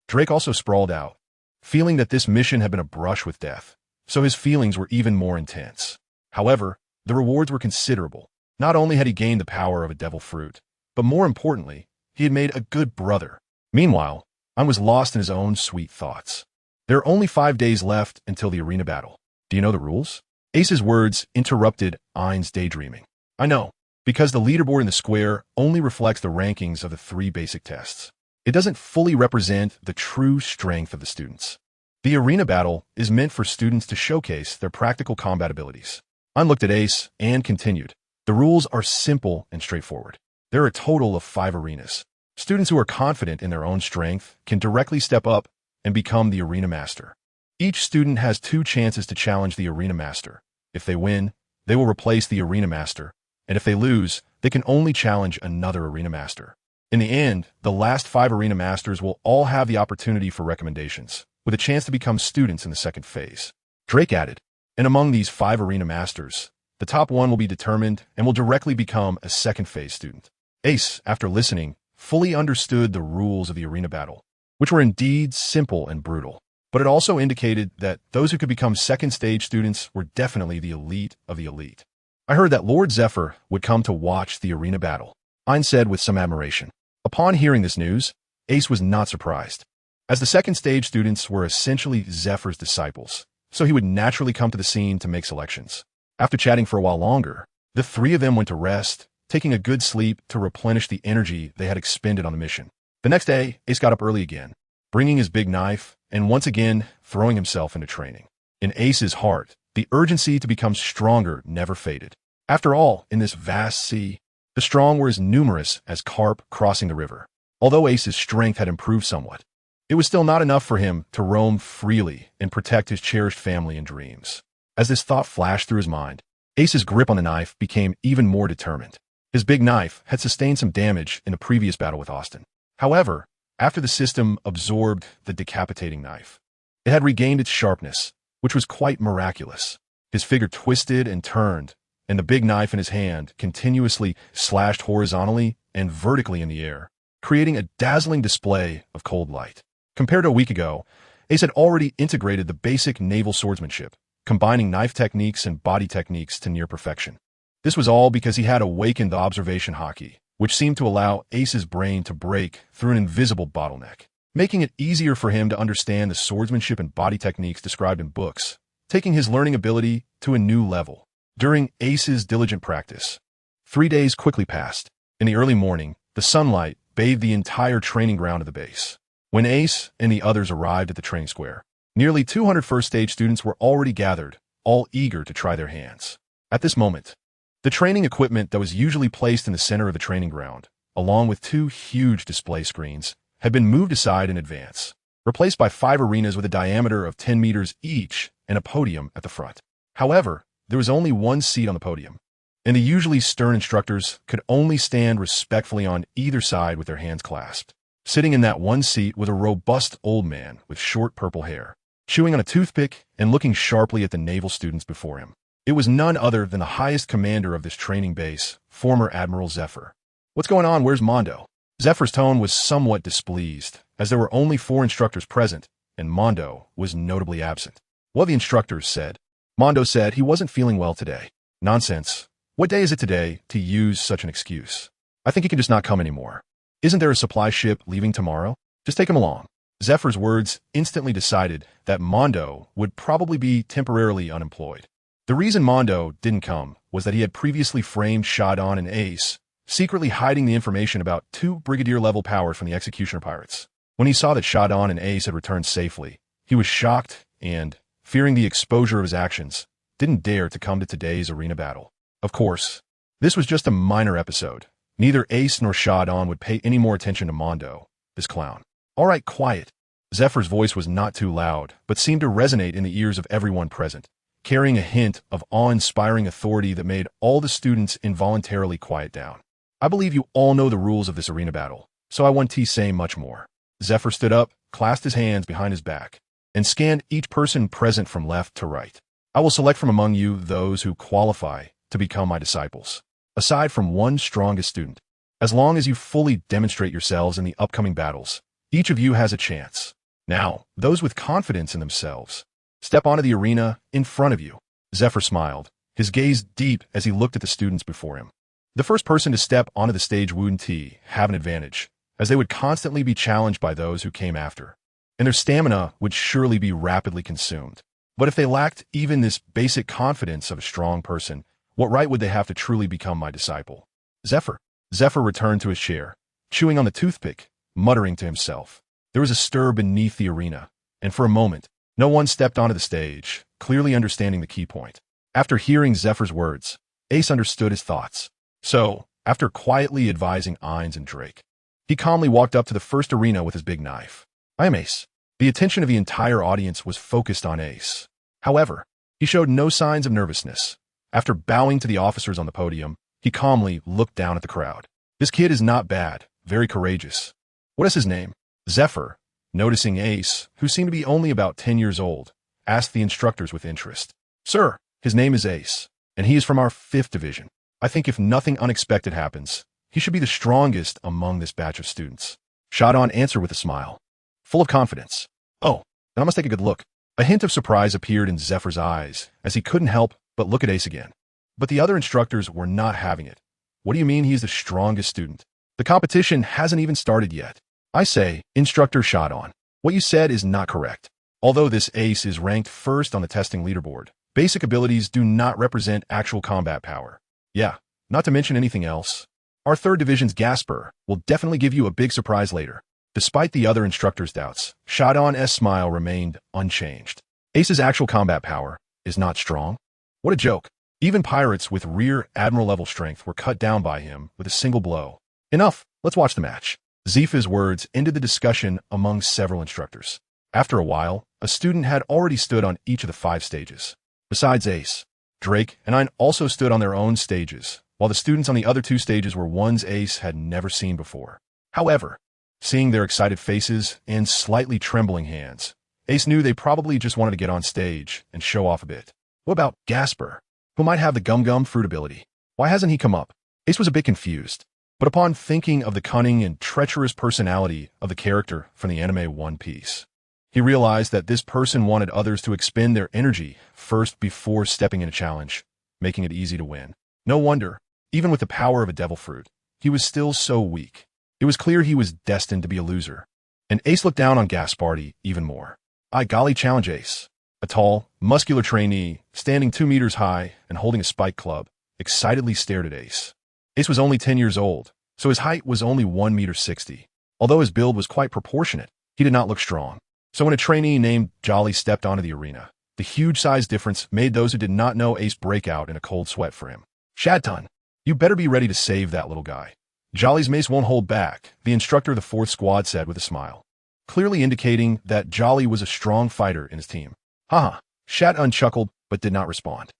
Drake also sprawled out, feeling that this mission had been a brush with death, so his feelings were even more intense. However, the rewards were considerable. Not only had he gained the power of a devil fruit, but more importantly, he had made a good brother. Meanwhile, Ein was lost in his own sweet thoughts. There are only 5 days left until the arena battle. Do you know the rules? Ace's words interrupted Ein's daydreaming. I know, because the leaderboard in the square only reflects the rankings of the 3 basic tests. It doesn't fully represent the true strength of the students. The arena battle is meant for students to showcase their practical combat abilities. Ein looked at Ace and continued. The rules are simple and straightforward. There are a total of 5 arenas. Students who are confident in their own strength can directly step up and become the arena master. Each student has 2 chances to challenge the arena master. If they win, they will replace the arena master, and if they lose, they can only challenge another arena master. In the end, the last 5 arena masters will all have the opportunity for recommendations, with a chance to become students in the second phase. Drake added, and among these 5 arena masters, the top one will be determined and will directly become a second phase student. Ace, after listening, fully understood the rules of the arena battle, which were indeed simple and brutal. But it also indicated that those who could become second stage students were definitely the elite of the elite. I heard that Lord Zephyr would come to watch the arena battle, Ein said with some admiration. Upon hearing this news, Ace was not surprised, as the second stage students were essentially Zephyr's disciples, so he would naturally come to the scene to make selections. After chatting for a while longer, the 3 of them went to rest, taking a good sleep to replenish the energy they had expended on the mission. The next day, Ace got up early again, bringing his big knife and once again throwing himself into training. In Ace's heart, the urgency to become stronger never faded. After all, in this vast sea, the strong were as numerous as carp crossing the river. Although Ace's strength had improved somewhat, it was still not enough for him to roam freely and protect his cherished family and dreams. As this thought flashed through his mind, Ace's grip on the knife became even more determined. His big knife had sustained some damage in the previous battle with Austin. However, after the system absorbed the decapitating knife, it had regained its sharpness, which was quite miraculous. His figure twisted and turned, and the big knife in his hand continuously slashed horizontally and vertically in the air, creating a dazzling display of cold light. Compared to a week ago, Ace had already integrated the basic naval swordsmanship, combining knife techniques and body techniques to near perfection. This was all because he had awakened the observation haki, which seemed to allow Ace's brain to break through an invisible bottleneck, making it easier for him to understand the swordsmanship and body techniques described in books, taking his learning ability to a new level. During Ace's diligent practice, 3 days quickly passed. In the early morning, the sunlight bathed the entire training ground of the base. When Ace and the others arrived at the training square, nearly 200 first-stage students were already gathered, all eager to try their hands. At this moment, the training equipment that was usually placed in the center of the training ground, along with 2 huge display screens, had been moved aside in advance, replaced by 5 arenas with a diameter of 10 meters each and a podium at the front. However, there was only 1 seat on the podium, and the usually stern instructors could only stand respectfully on either side with their hands clasped. Sitting in that 1 seat was a robust old man with short purple hair, chewing on a toothpick and looking sharply at the naval students before him. It was none other than the highest commander of this training base, former Admiral Zephyr. What's going on? Where's Mondo? Zephyr's tone was somewhat displeased, as there were only 4 instructors present, and Mondo was notably absent. One of the instructors said, Mondo said he wasn't feeling well today. Nonsense. What day is it today to use such an excuse? I think he can just not come anymore. Isn't there a supply ship leaving tomorrow? Just take him along. Zephyr's words instantly decided that Mondo would probably be temporarily unemployed. The reason Mondo didn't come was that he had previously framed Shadon and Ace, secretly hiding the information about 2 brigadier-level powers from the Executioner pirates. When he saw that Shadon and Ace had returned safely, he was shocked and, fearing the exposure of his actions, didn't dare to come to today's arena battle. Of course, this was just a minor episode. Neither Ace nor Shadon would pay any more attention to Mondo, this clown. All right, quiet. Zephyr's voice was not too loud, but seemed to resonate in the ears of everyone present, carrying a hint of awe-inspiring authority that made all the students involuntarily quiet down. I believe you all know the rules of this arena battle, so I won't say much more. Zephyr stood up, clasped his hands behind his back, and scanned each person present from left to right. I will select from among you those who qualify to become my disciples, aside from 1 strongest student. As long as you fully demonstrate yourselves in the upcoming battles, each of you has a chance. Now, those with confidence in themselves, step onto the arena in front of you. Zephyr smiled, his gaze deep as he looked at the students before him. The first person to step onto the stage wouldn't have an advantage, as they would constantly be challenged by those who came after. and their stamina would surely be rapidly consumed. But if they lacked even this basic confidence of a strong person, what right would they have to truly become my disciple? Zephyr. Zephyr returned to his chair, chewing on the toothpick, muttering to himself. There was a stir beneath the arena, and for a moment, no one stepped onto the stage, clearly understanding the key point. After hearing Zephyr's words, Ace understood his thoughts. So, after quietly advising Ainz and Drake, he calmly walked up to the first arena with his big knife. I am Ace. The attention of the entire audience was focused on Ace. However, he showed no signs of nervousness. After bowing to the officers on the podium, he calmly looked down at the crowd. This kid is not bad, very courageous. What is his name? Zephyr, noticing Ace, who seemed to be only about 10 years old, asked the instructors with interest. Sir, his name is Ace, and he is from our 5th division. I think if nothing unexpected happens, he should be the strongest among this batch of students. Shadon answered with a smile, full of confidence. Oh, then I must take a good look. A hint of surprise appeared in Zephyr's eyes, as he couldn't help but look at Ace again. But the other instructors were not having it. What do you mean he's the strongest student? The competition hasn't even started yet. I say, Instructor Shadon, what you said is not correct. Although this Ace is ranked first on the testing leaderboard, basic abilities do not represent actual combat power. Yeah, not to mention anything else. Our 3rd division's Gasper will definitely give you a big surprise later. Despite the other instructor's doubts, Shadon's smile remained unchanged. Ace's actual combat power is not strong. What a joke. Even pirates with rear admiral level strength were cut down by him with a single blow. Enough, let's watch the match. Zephy's words ended the discussion among several instructors. After a while, a student had already stood on each of the 5 stages. Besides Ace, Drake and Ainz also stood on their own stages, while the students on the other 2 stages were ones Ace had never seen before. However, seeing their excited faces and slightly trembling hands, Ace knew they probably just wanted to get on stage and show off a bit. What about Gasper, who might have the gum-gum fruit ability? Why hasn't he come up? Ace was a bit confused, but upon thinking of the cunning and treacherous personality of the character from the anime One Piece, he realized that this person wanted others to expend their energy first before stepping in a challenge, making it easy to win. No wonder, even with the power of a devil fruit, he was still so weak. It was clear he was destined to be a loser. And Ace looked down on Gaspardi even more. I golly challenge Ace. A tall, muscular trainee, standing 2 meters high and holding a spike club, excitedly stared at Ace. Ace was only 10 years old, so his height was only 1.60 meters. Although his build was quite proportionate, he did not look strong. So when a trainee named Jolly stepped onto the arena, the huge size difference made those who did not know Ace break out in a cold sweat for him. Shadton, you better be ready to save that little guy. Jolly's mace won't hold back, the instructor of the 4th squad said with a smile, clearly indicating that Jolly was a strong fighter in his team. Haha, Shadton chuckled but did not respond.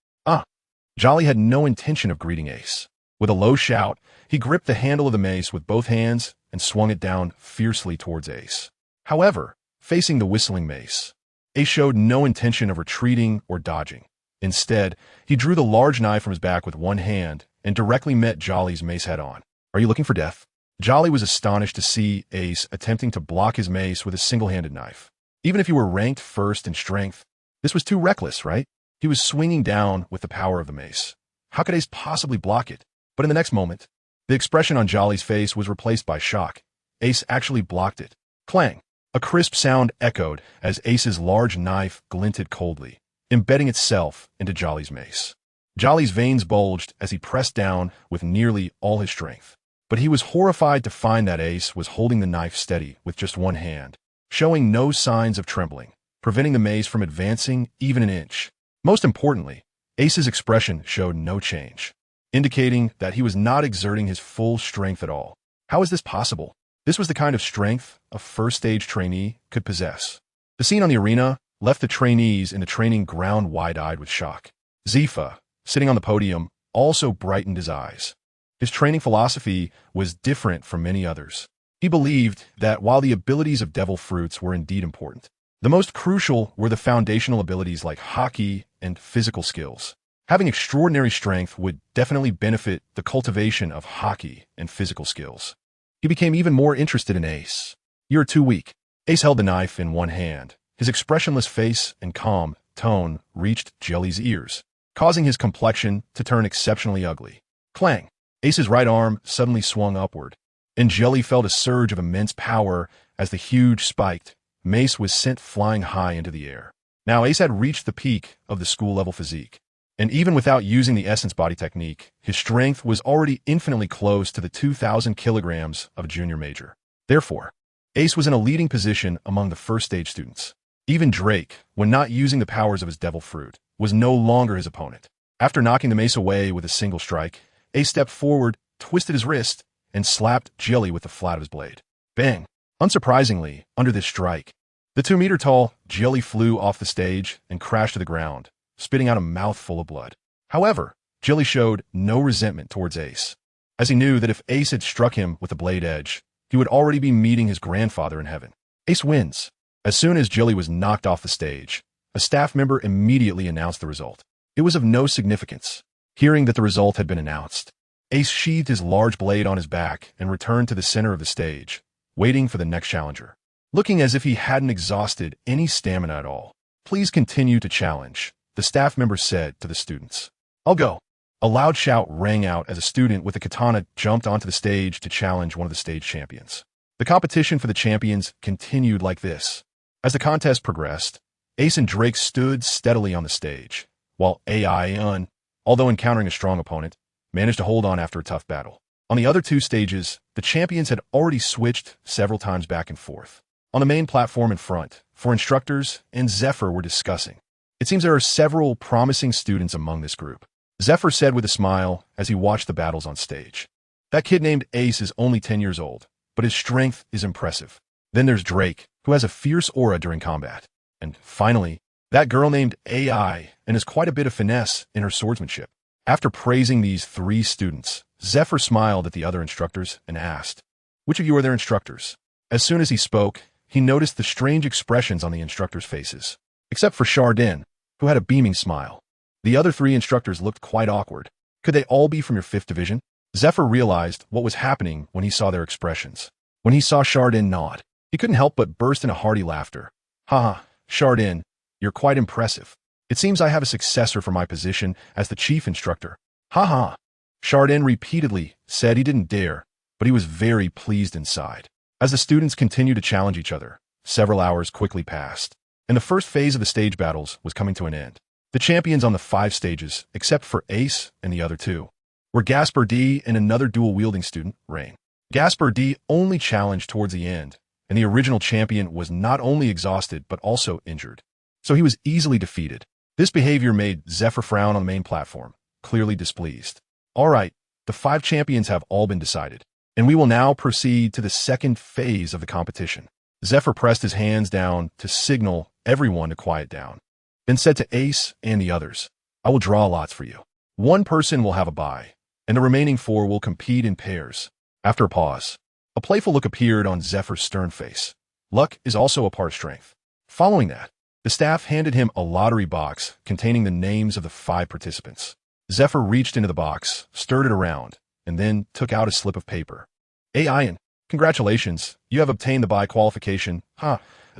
Jolly had no intention of greeting Ace. With a low shout, he gripped the handle of the mace with both hands and swung it down fiercely towards Ace. However, facing the whistling mace, Ace showed no intention of retreating or dodging. Instead, he drew the large knife from his back with one hand and directly met Jolly's mace head-on. Are you looking for death? Jolly was astonished to see Ace attempting to block his mace with a single-handed knife. Even if you were ranked first in strength, this was too reckless, right? He was swinging down with the power of the mace. How could Ace possibly block it? But in the next moment, the expression on Jolly's face was replaced by shock. Ace actually blocked it. Clang! A crisp sound echoed as Ace's large knife glinted coldly, embedding itself into Jolly's mace. Jolly's veins bulged as he pressed down with nearly all his strength. But he was horrified to find that Ace was holding the knife steady with just one hand, showing no signs of trembling, preventing the mace from advancing even an inch. Most importantly, Ace's expression showed no change, indicating that he was not exerting his full strength at all. How is this possible? This was the kind of strength a first-stage trainee could possess. The scene on the arena left the trainees in the training ground wide-eyed with shock. Zephyr, sitting on the podium, also brightened his eyes. His training philosophy was different from many others. He believed that while the abilities of devil fruits were indeed important, the most crucial were the foundational abilities like Haki and physical skills. Having extraordinary strength would definitely benefit the cultivation of Haki and physical skills. He became even more interested in Ace. You're too weak. Ace held the knife in one hand. His expressionless face and calm tone reached Jelly's ears, causing his complexion to turn exceptionally ugly. Clang! Ace's right arm suddenly swung upward, and Jelly felt a surge of immense power as the huge spiked Mace was sent flying high into the air. Now Ace had reached the peak of the school-level physique, and even without using the Essence Body technique, his strength was already infinitely close to the 2,000 kilograms of a junior major. Therefore, Ace was in a leading position among the first-stage students. Even Drake, when not using the powers of his devil fruit, was no longer his opponent. After knocking the Mace away with a single strike, Ace stepped forward, twisted his wrist, and slapped Jelly with the flat of his blade. Bang! Unsurprisingly, under this strike, the 2-meter-tall Jelly flew off the stage and crashed to the ground, spitting out a mouthful of blood. However, Jelly showed no resentment towards Ace, as he knew that if Ace had struck him with the blade edge, he would already be meeting his grandfather in heaven. Ace wins. As soon as Jelly was knocked off the stage, a staff member immediately announced the result. It was of no significance. Hearing that the result had been announced, Ace sheathed his large blade on his back and returned to the center of the stage, waiting for the next challenger. Looking as if he hadn't exhausted any stamina at all. "Please continue to challenge," the staff member said to the students. "I'll go." A loud shout rang out as a student with a katana jumped onto the stage to challenge one of the stage champions. The competition for the champions continued like this. As the contest progressed, Ace and Drake stood steadily on the stage, while AI, although encountering a strong opponent, managed to hold on after a tough battle. On the other two stages, the champions had already switched several times back and forth. On the main platform in front, four instructors and Zephyr were discussing. "It seems there are several promising students among this group," Zephyr said with a smile as he watched the battles on stage. "That kid named Ace is only 10 years old, but his strength is impressive. Then there's Drake, who has a fierce aura during combat. And finally, that girl named AI and has quite a bit of finesse in her swordsmanship." After praising these three students, Zephyr smiled at the other instructors and asked, "Which of you are their instructors?" As soon as he spoke, he noticed the strange expressions on the instructors' faces, except for Chardin, who had a beaming smile. The other three instructors looked quite awkward. Could they all be from your 5th Division? Zephyr realized what was happening when he saw their expressions. When he saw Chardin nod, he couldn't help but burst into hearty laughter. "Haha, Chardin, you're quite impressive. It seems I have a successor for my position as the chief instructor." "Haha." Chardin repeatedly said he didn't dare, but he was very pleased inside. As the students continued to challenge each other, several hours quickly passed, and the first phase of the stage battles was coming to an end. The champions on the 5 stages, except for Ace and the other two, were Gasper D and another dual-wielding student, Rain. Gasper D only challenged towards the end, and the original champion was not only exhausted but also injured, so he was easily defeated. This behavior made Zephyr frown on the main platform, clearly displeased. "All right, the 5 champions have all been decided, and we will now proceed to the second phase of the competition." Zephyr pressed his hands down to signal everyone to quiet down, then said to Ace and the others, "I will draw lots for you. One person will have a bye, and the remaining 4 will compete in pairs." After a pause, a playful look appeared on Zephyr's stern face. Luck is also a part of strength. Following that, the staff handed him a lottery box containing the names of the 5 participants. Zephyr reached into the box, stirred it around, and then took out a slip of paper. "Ian, congratulations, you have obtained the bye qualification."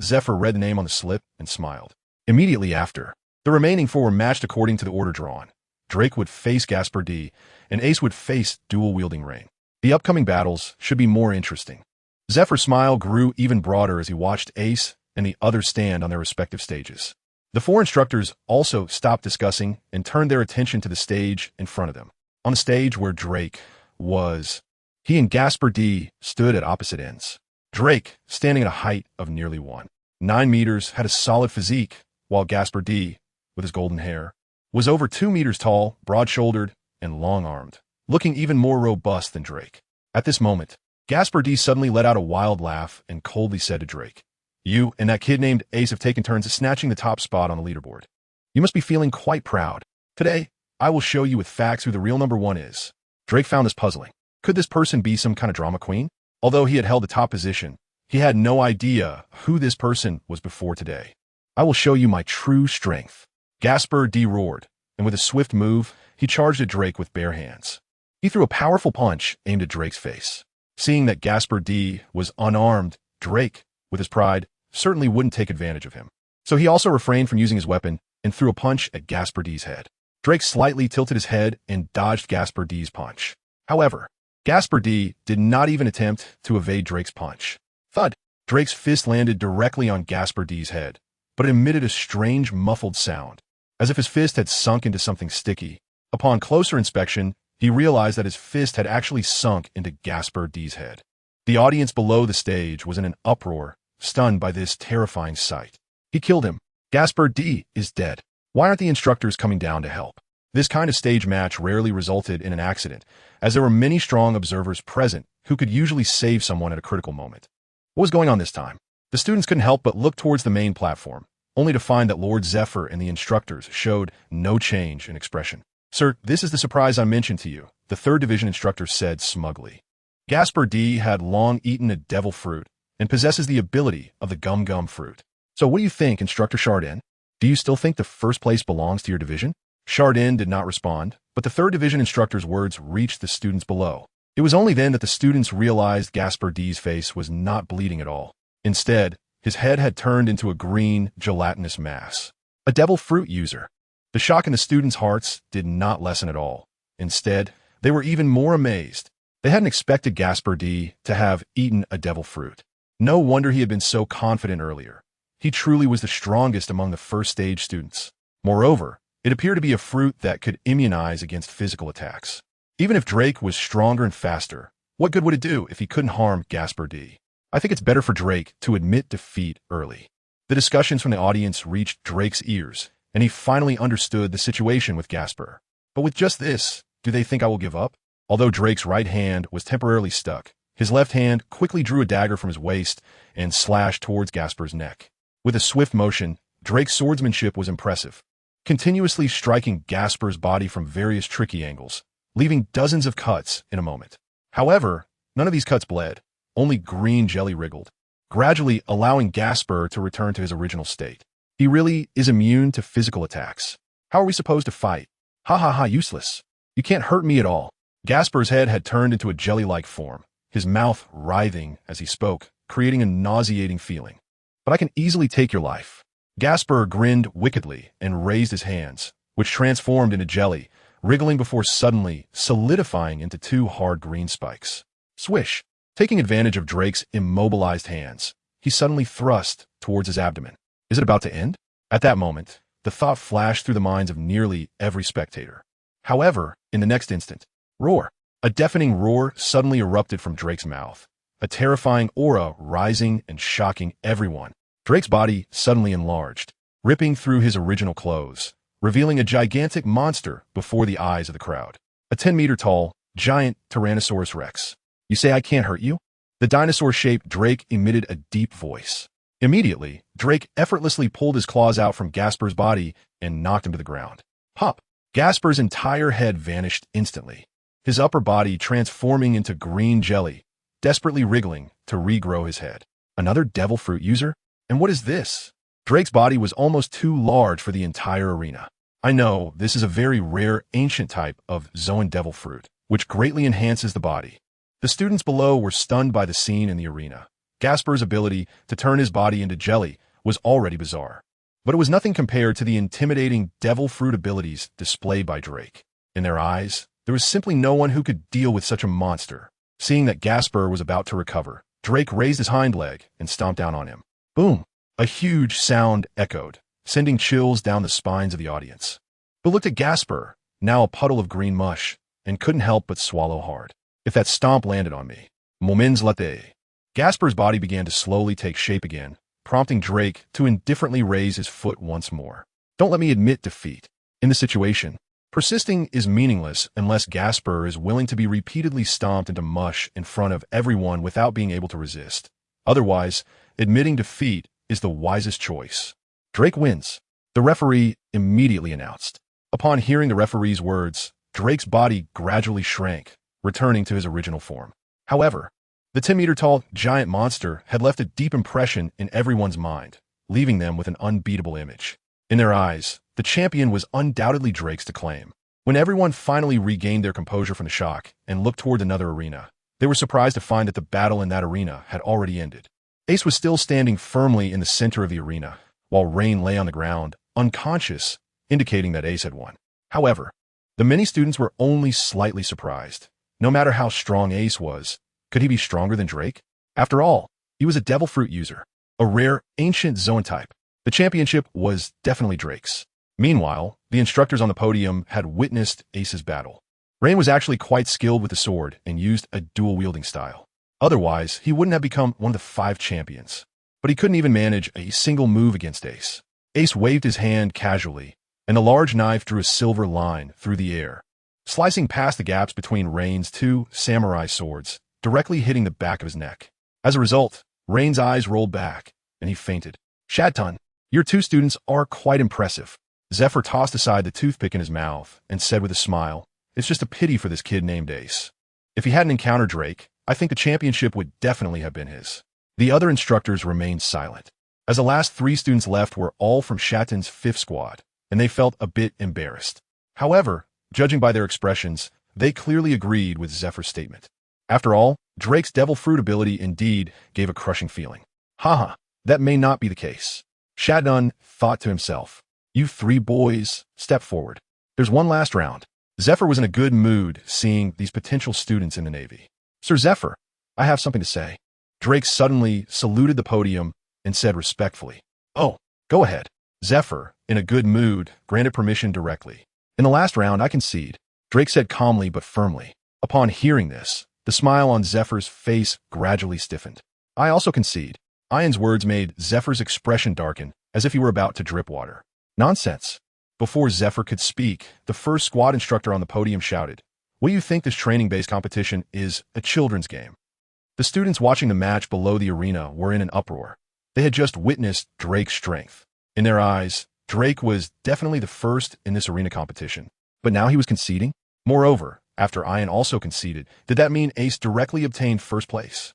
Zephyr read the name on the slip and smiled. Immediately after, the remaining 4 were matched according to the order drawn. Drake would face Gasper D, and Ace would face dual-wielding Rain. The upcoming battles should be more interesting. Zephyr's smile grew even broader as he watched Ace and the others stand on their respective stages. The 4 instructors also stopped discussing and turned their attention to the stage in front of them. On the stage where Drake was, he and Gasper D stood at opposite ends. Drake, standing at a height of nearly 9 meters, had a solid physique, while Gasper D, with his golden hair, was over 2 meters tall, broad-shouldered, and long-armed, looking even more robust than Drake. At this moment, Gasper D suddenly let out a wild laugh and coldly said to Drake, "You and that kid named Ace have taken turns at snatching the top spot on the leaderboard. You must be feeling quite proud. Today, I will show you with facts who the real number 1 is." Drake found this puzzling. Could this person be some kind of drama queen? Although he had held the top position, he had no idea who this person was before today. "I will show you my true strength." Gasper D roared, and with a swift move, he charged at Drake with bare hands. He threw a powerful punch aimed at Drake's face. Seeing that Gasper D was unarmed, Drake, with his pride, certainly wouldn't take advantage of him. So he also refrained from using his weapon and threw a punch at Gasper D's head. Drake slightly tilted his head and dodged Gasper D's punch. However, Gasper D did not even attempt to evade Drake's punch. Thud! Drake's fist landed directly on Gasper D's head, but it emitted a strange muffled sound, as if his fist had sunk into something sticky. Upon closer inspection, he realized that his fist had actually sunk into Gasper D's head. The audience below the stage was in an uproar, stunned by this terrifying sight. He killed him. Gasper D is dead. Why aren't the instructors coming down to help? This kind of stage match rarely resulted in an accident, as there were many strong observers present who could usually save someone at a critical moment. What was going on this time? The students couldn't help but look towards the main platform, only to find that Lord Zephyr and the instructors showed no change in expression. "Sir, this is the surprise I mentioned to you," the 3rd Division instructor said smugly. "Gasper D had long eaten a devil fruit and possesses the ability of the gum-gum fruit. So what do you think, Instructor Chardin? Do you still think the first place belongs to your division?" Chardin did not respond, but the 3rd Division instructor's words reached the students below. It was only then that the students realized Gasper D's face was not bleeding at all. Instead, his head had turned into a green, gelatinous mass. A devil fruit user. The shock in the students' hearts did not lessen at all. Instead, they were even more amazed. They hadn't expected Gasper D to have eaten a devil fruit. No wonder he had been so confident earlier. He truly was the strongest among the first stage students. Moreover, it appeared to be a fruit that could immunize against physical attacks. Even if Drake was stronger and faster, what good would it do if he couldn't harm Gasper D? I think it's better for Drake to admit defeat early. The discussions from the audience reached Drake's ears, and he finally understood the situation with Gasper. But with just this, do they think I will give up? Although Drake's right hand was temporarily stuck, his left hand quickly drew a dagger from his waist and slashed towards Gasper's neck. With a swift motion, Drake's swordsmanship was impressive, continuously striking Gasper's body from various tricky angles, leaving dozens of cuts in a moment. However, none of these cuts bled, only green jelly wriggled, gradually allowing Gasper to return to his original state. He really is immune to physical attacks. How are we supposed to fight? Ha ha ha, useless. You can't hurt me at all. Gasper's head had turned into a jelly-like form, his mouth writhing as he spoke, creating a nauseating feeling. But I can easily take your life. Gasper grinned wickedly and raised his hands, which transformed into jelly, wriggling before suddenly solidifying into 2 hard green spikes. Swish! Taking advantage of Drake's immobilized hands, he suddenly thrust towards his abdomen. Is it about to end? At that moment, the thought flashed through the minds of nearly every spectator. However, in the next instant, roar! A deafening roar suddenly erupted from Drake's mouth, a terrifying aura rising and shocking everyone. Drake's body suddenly enlarged, ripping through his original clothes, revealing a gigantic monster before the eyes of the crowd. A 10-meter-tall, giant Tyrannosaurus Rex. You say I can't hurt you? The dinosaur-shaped Drake emitted a deep voice. Immediately, Drake effortlessly pulled his claws out from Gasper's body and knocked him to the ground. Pop! Gasper's entire head vanished instantly, his upper body transforming into green jelly, desperately wriggling to regrow his head. Another devil fruit user? And what is this? Drake's body was almost too large for the entire arena. I know, this is a very rare ancient type of Zoan devil fruit, which greatly enhances the body. The students below were stunned by the scene in the arena. Gasper's ability to turn his body into jelly was already bizarre, but it was nothing compared to the intimidating devil fruit abilities displayed by Drake. In their eyes, there was simply no one who could deal with such a monster. Seeing that Gasper was about to recover, Drake raised his hind leg and stomped down on him. Boom! A huge sound echoed, sending chills down the spines of the audience. But looked at Gasper, now a puddle of green mush, and couldn't help but swallow hard. If that stomp landed on me. Moments later. Gasper's body began to slowly take shape again, prompting Drake to indifferently raise his foot once more. Don't let me admit defeat. In this situation, persisting is meaningless unless Gasper is willing to be repeatedly stomped into mush in front of everyone without being able to resist. Otherwise, admitting defeat is the wisest choice. Drake wins, the referee immediately announced. Upon hearing the referee's words, Drake's body gradually shrank, returning to his original form. However, the 10-meter-tall giant monster had left a deep impression in everyone's mind, leaving them with an unbeatable image. In their eyes, the champion was undoubtedly Drake's to claim. When everyone finally regained their composure from the shock and looked toward another arena, they were surprised to find that the battle in that arena had already ended. Ace was still standing firmly in the center of the arena, while Rain lay on the ground, unconscious, indicating that Ace had won. However, the many students were only slightly surprised. No matter how strong Ace was, could he be stronger than Drake? After all, He was a devil fruit user, a rare, ancient zoantype. The championship was definitely Drake's. Meanwhile, the instructors on the podium had witnessed Ace's battle. Rain was actually quite skilled with the sword and used a dual-wielding style. Otherwise, he wouldn't have become one of the 5 champions. But he couldn't even manage a single move against Ace. Ace waved his hand casually, and the large knife drew a silver line through the air, slicing past the gaps between Rain's 2 samurai swords, directly hitting the back of his neck. As a result, Rain's eyes rolled back, and he fainted. Shadton, your 2 students are quite impressive. Zephyr tossed aside the toothpick in his mouth and said with a smile, "It's just a pity for this kid named Ace. If he hadn't encountered Drake, I think the championship would definitely have been his." The other instructors remained silent, as the last 3 students left were all from Shatton's 5th squad, and they felt a bit embarrassed. However, judging by their expressions, they clearly agreed with Zephyr's statement. After all, Drake's devil fruit ability indeed gave a crushing feeling. Haha, that may not be the case. Shatton thought to himself. You 3 boys, step forward. There's one last round. Zephyr was in a good mood seeing these potential students in the Navy. Sir Zephyr, I have something to say. Drake suddenly saluted the podium and said respectfully, "Oh, go ahead." Zephyr, in a good mood, granted permission directly. "In the last round, I concede," Drake said calmly but firmly. Upon hearing this, the smile on Zephyr's face gradually stiffened. "I also concede." Ian's words made Zephyr's expression darken, as if he were about to drip water. "Nonsense." Before Zephyr could speak, the first squad instructor on the podium shouted, "What do you think this training-based competition is a children's game?" The students watching the match below the arena were in an uproar. They had just witnessed Drake's strength. In their eyes, Drake was definitely the first in this arena competition. But now he was conceding? Moreover, after Ian also conceded, did that mean Ace directly obtained first place?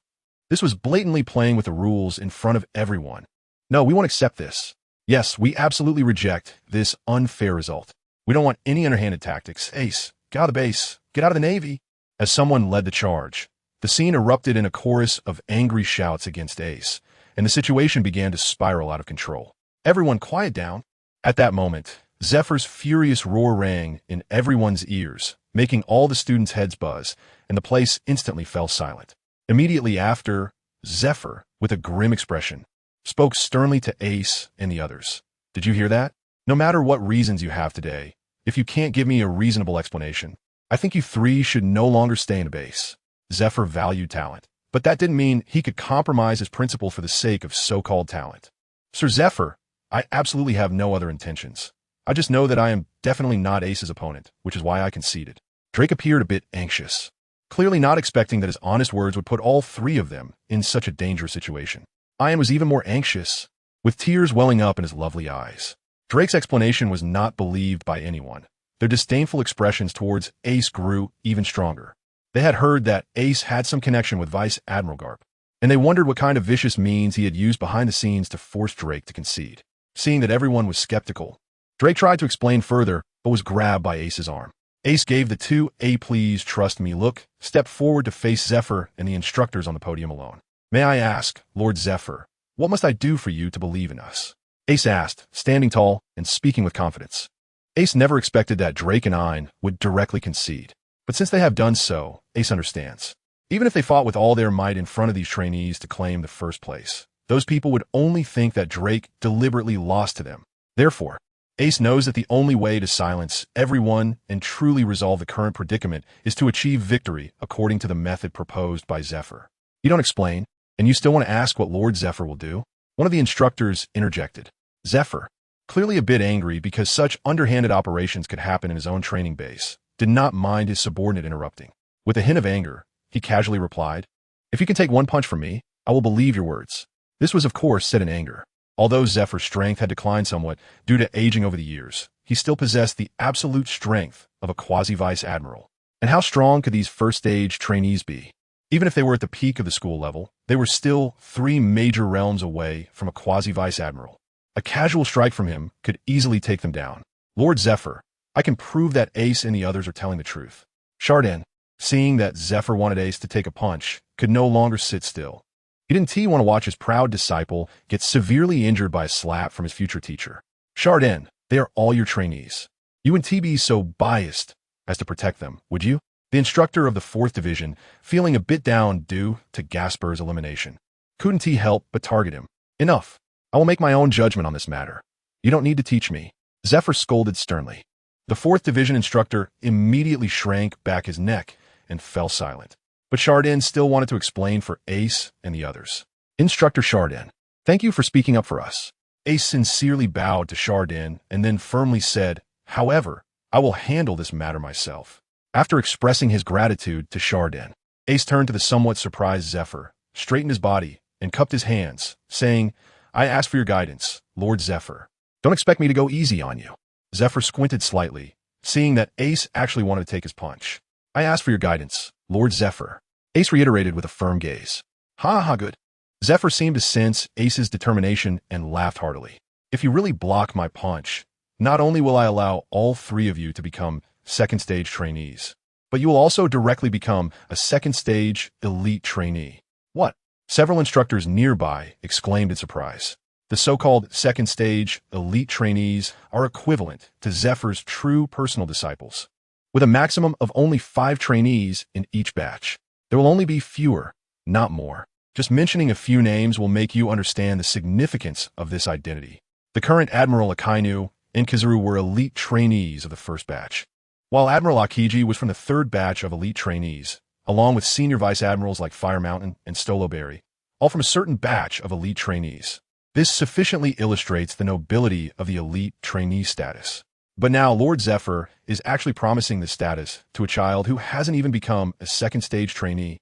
This was blatantly playing with the rules in front of everyone. No, we won't accept this. Yes, we absolutely reject this unfair result. We don't want any underhanded tactics. Ace, get out of the base. Get out of the Navy. As someone led the charge, the scene erupted in a chorus of angry shouts against Ace, and the situation began to spiral out of control. Everyone quiet down. At that moment, Zephyr's furious roar rang in everyone's ears, making all the students' heads buzz, and the place instantly fell silent. Immediately after, Zephyr, with a grim expression, spoke sternly to Ace and the others. "Did you hear that? No matter what reasons you have today, if you can't give me a reasonable explanation, I think you 3 should no longer stay in a base." Zephyr valued talent, but that didn't mean he could compromise his principle for the sake of so-called talent. "Sir Zephyr, I absolutely have no other intentions. I just know that I am definitely not Ace's opponent, which is why I conceded." Drake appeared a bit anxious, clearly not expecting that his honest words would put all 3 of them in such a dangerous situation. Ian was even more anxious, with tears welling up in his lovely eyes. Drake's explanation was not believed by anyone. Their disdainful expressions towards Ace grew even stronger. They had heard that Ace had some connection with Vice Admiral Garp, and they wondered what kind of vicious means he had used behind the scenes to force Drake to concede. Seeing that everyone was skeptical, Drake tried to explain further, but was grabbed by Ace's arm. Ace gave the 2 please trust me look, stepped forward to face Zephyr and the instructors on the podium alone. "May I ask, Lord Zephyr, what must I do for you to believe in us?" Ace asked, standing tall and speaking with confidence. Ace never expected that Drake and Ian would directly concede. But since they have done so, Ace understands. Even if they fought with all their might in front of these trainees to claim the first place, those people would only think that Drake deliberately lost to them. Therefore, Ace knows that the only way to silence everyone and truly resolve the current predicament is to achieve victory according to the method proposed by Zephyr. "You don't explain, and you still want to ask what Lord Zephyr will do?" One of the instructors interjected. Zephyr, clearly a bit angry because such underhanded operations could happen in his own training base, did not mind his subordinate interrupting. With a hint of anger, he casually replied, "If you can take one punch from me, I will believe your words." This was of course said in anger. Although Zephyr's strength had declined somewhat due to aging over the years, he still possessed the absolute strength of a quasi-vice admiral. And how strong could these first-stage trainees be? Even if they were at the peak of the school level, they were still 3 major realms away from a quasi-vice admiral. A casual strike from him could easily take them down. "Lord Zephyr, I can prove that Ace and the others are telling the truth." Chardin, seeing that Zephyr wanted Ace to take a punch, could no longer sit still. He didn't want to watch his proud disciple get severely injured by a slap from his future teacher. "Chardin, they are all your trainees. You wouldn't be so biased as to protect them, would you?" The instructor of the 4th Division, feeling a bit down due to Gasper's elimination, Couldn't he help but target him? Enough. I will make my own judgment on this matter. You don't need to teach me. Zephyr scolded sternly. The 4th Division instructor immediately shrank back his neck and fell silent. But Chardin still wanted to explain for Ace and the others. Instructor Chardin, thank you for speaking up for us. Ace sincerely bowed to Chardin and then firmly said, however, I will handle this matter myself. After expressing his gratitude to Chardin, Ace turned to the somewhat surprised Zephyr, straightened his body, and cupped his hands, saying, I ask for your guidance, Lord Zephyr. Don't expect me to go easy on you. Zephyr squinted slightly, seeing that Ace actually wanted to take his punch. I ask for your guidance, Lord Zephyr. Ace reiterated with a firm gaze. Ha, good. Zephyr seemed to sense Ace's determination and laughed heartily. If you really block my punch, not only will I allow all 3 of you to become second-stage trainees, but you will also directly become a second-stage elite trainee. What? Several instructors nearby exclaimed in surprise. The so-called second-stage elite trainees are equivalent to Zephyr's true personal disciples. With a maximum of only 5 trainees in each batch, there will only be fewer, not more. Just mentioning a few names will make you understand the significance of this identity. The current Admiral Akainu and Kizuru were elite trainees of the 1st batch, while Admiral Akiji was from the 3rd batch of elite trainees, along with senior vice admirals like Fire Mountain and Stoloberry, all from a certain batch of elite trainees. This sufficiently illustrates the nobility of the elite trainee status. But now Lord Zephyr is actually promising this status to a child who hasn't even become a second-stage trainee.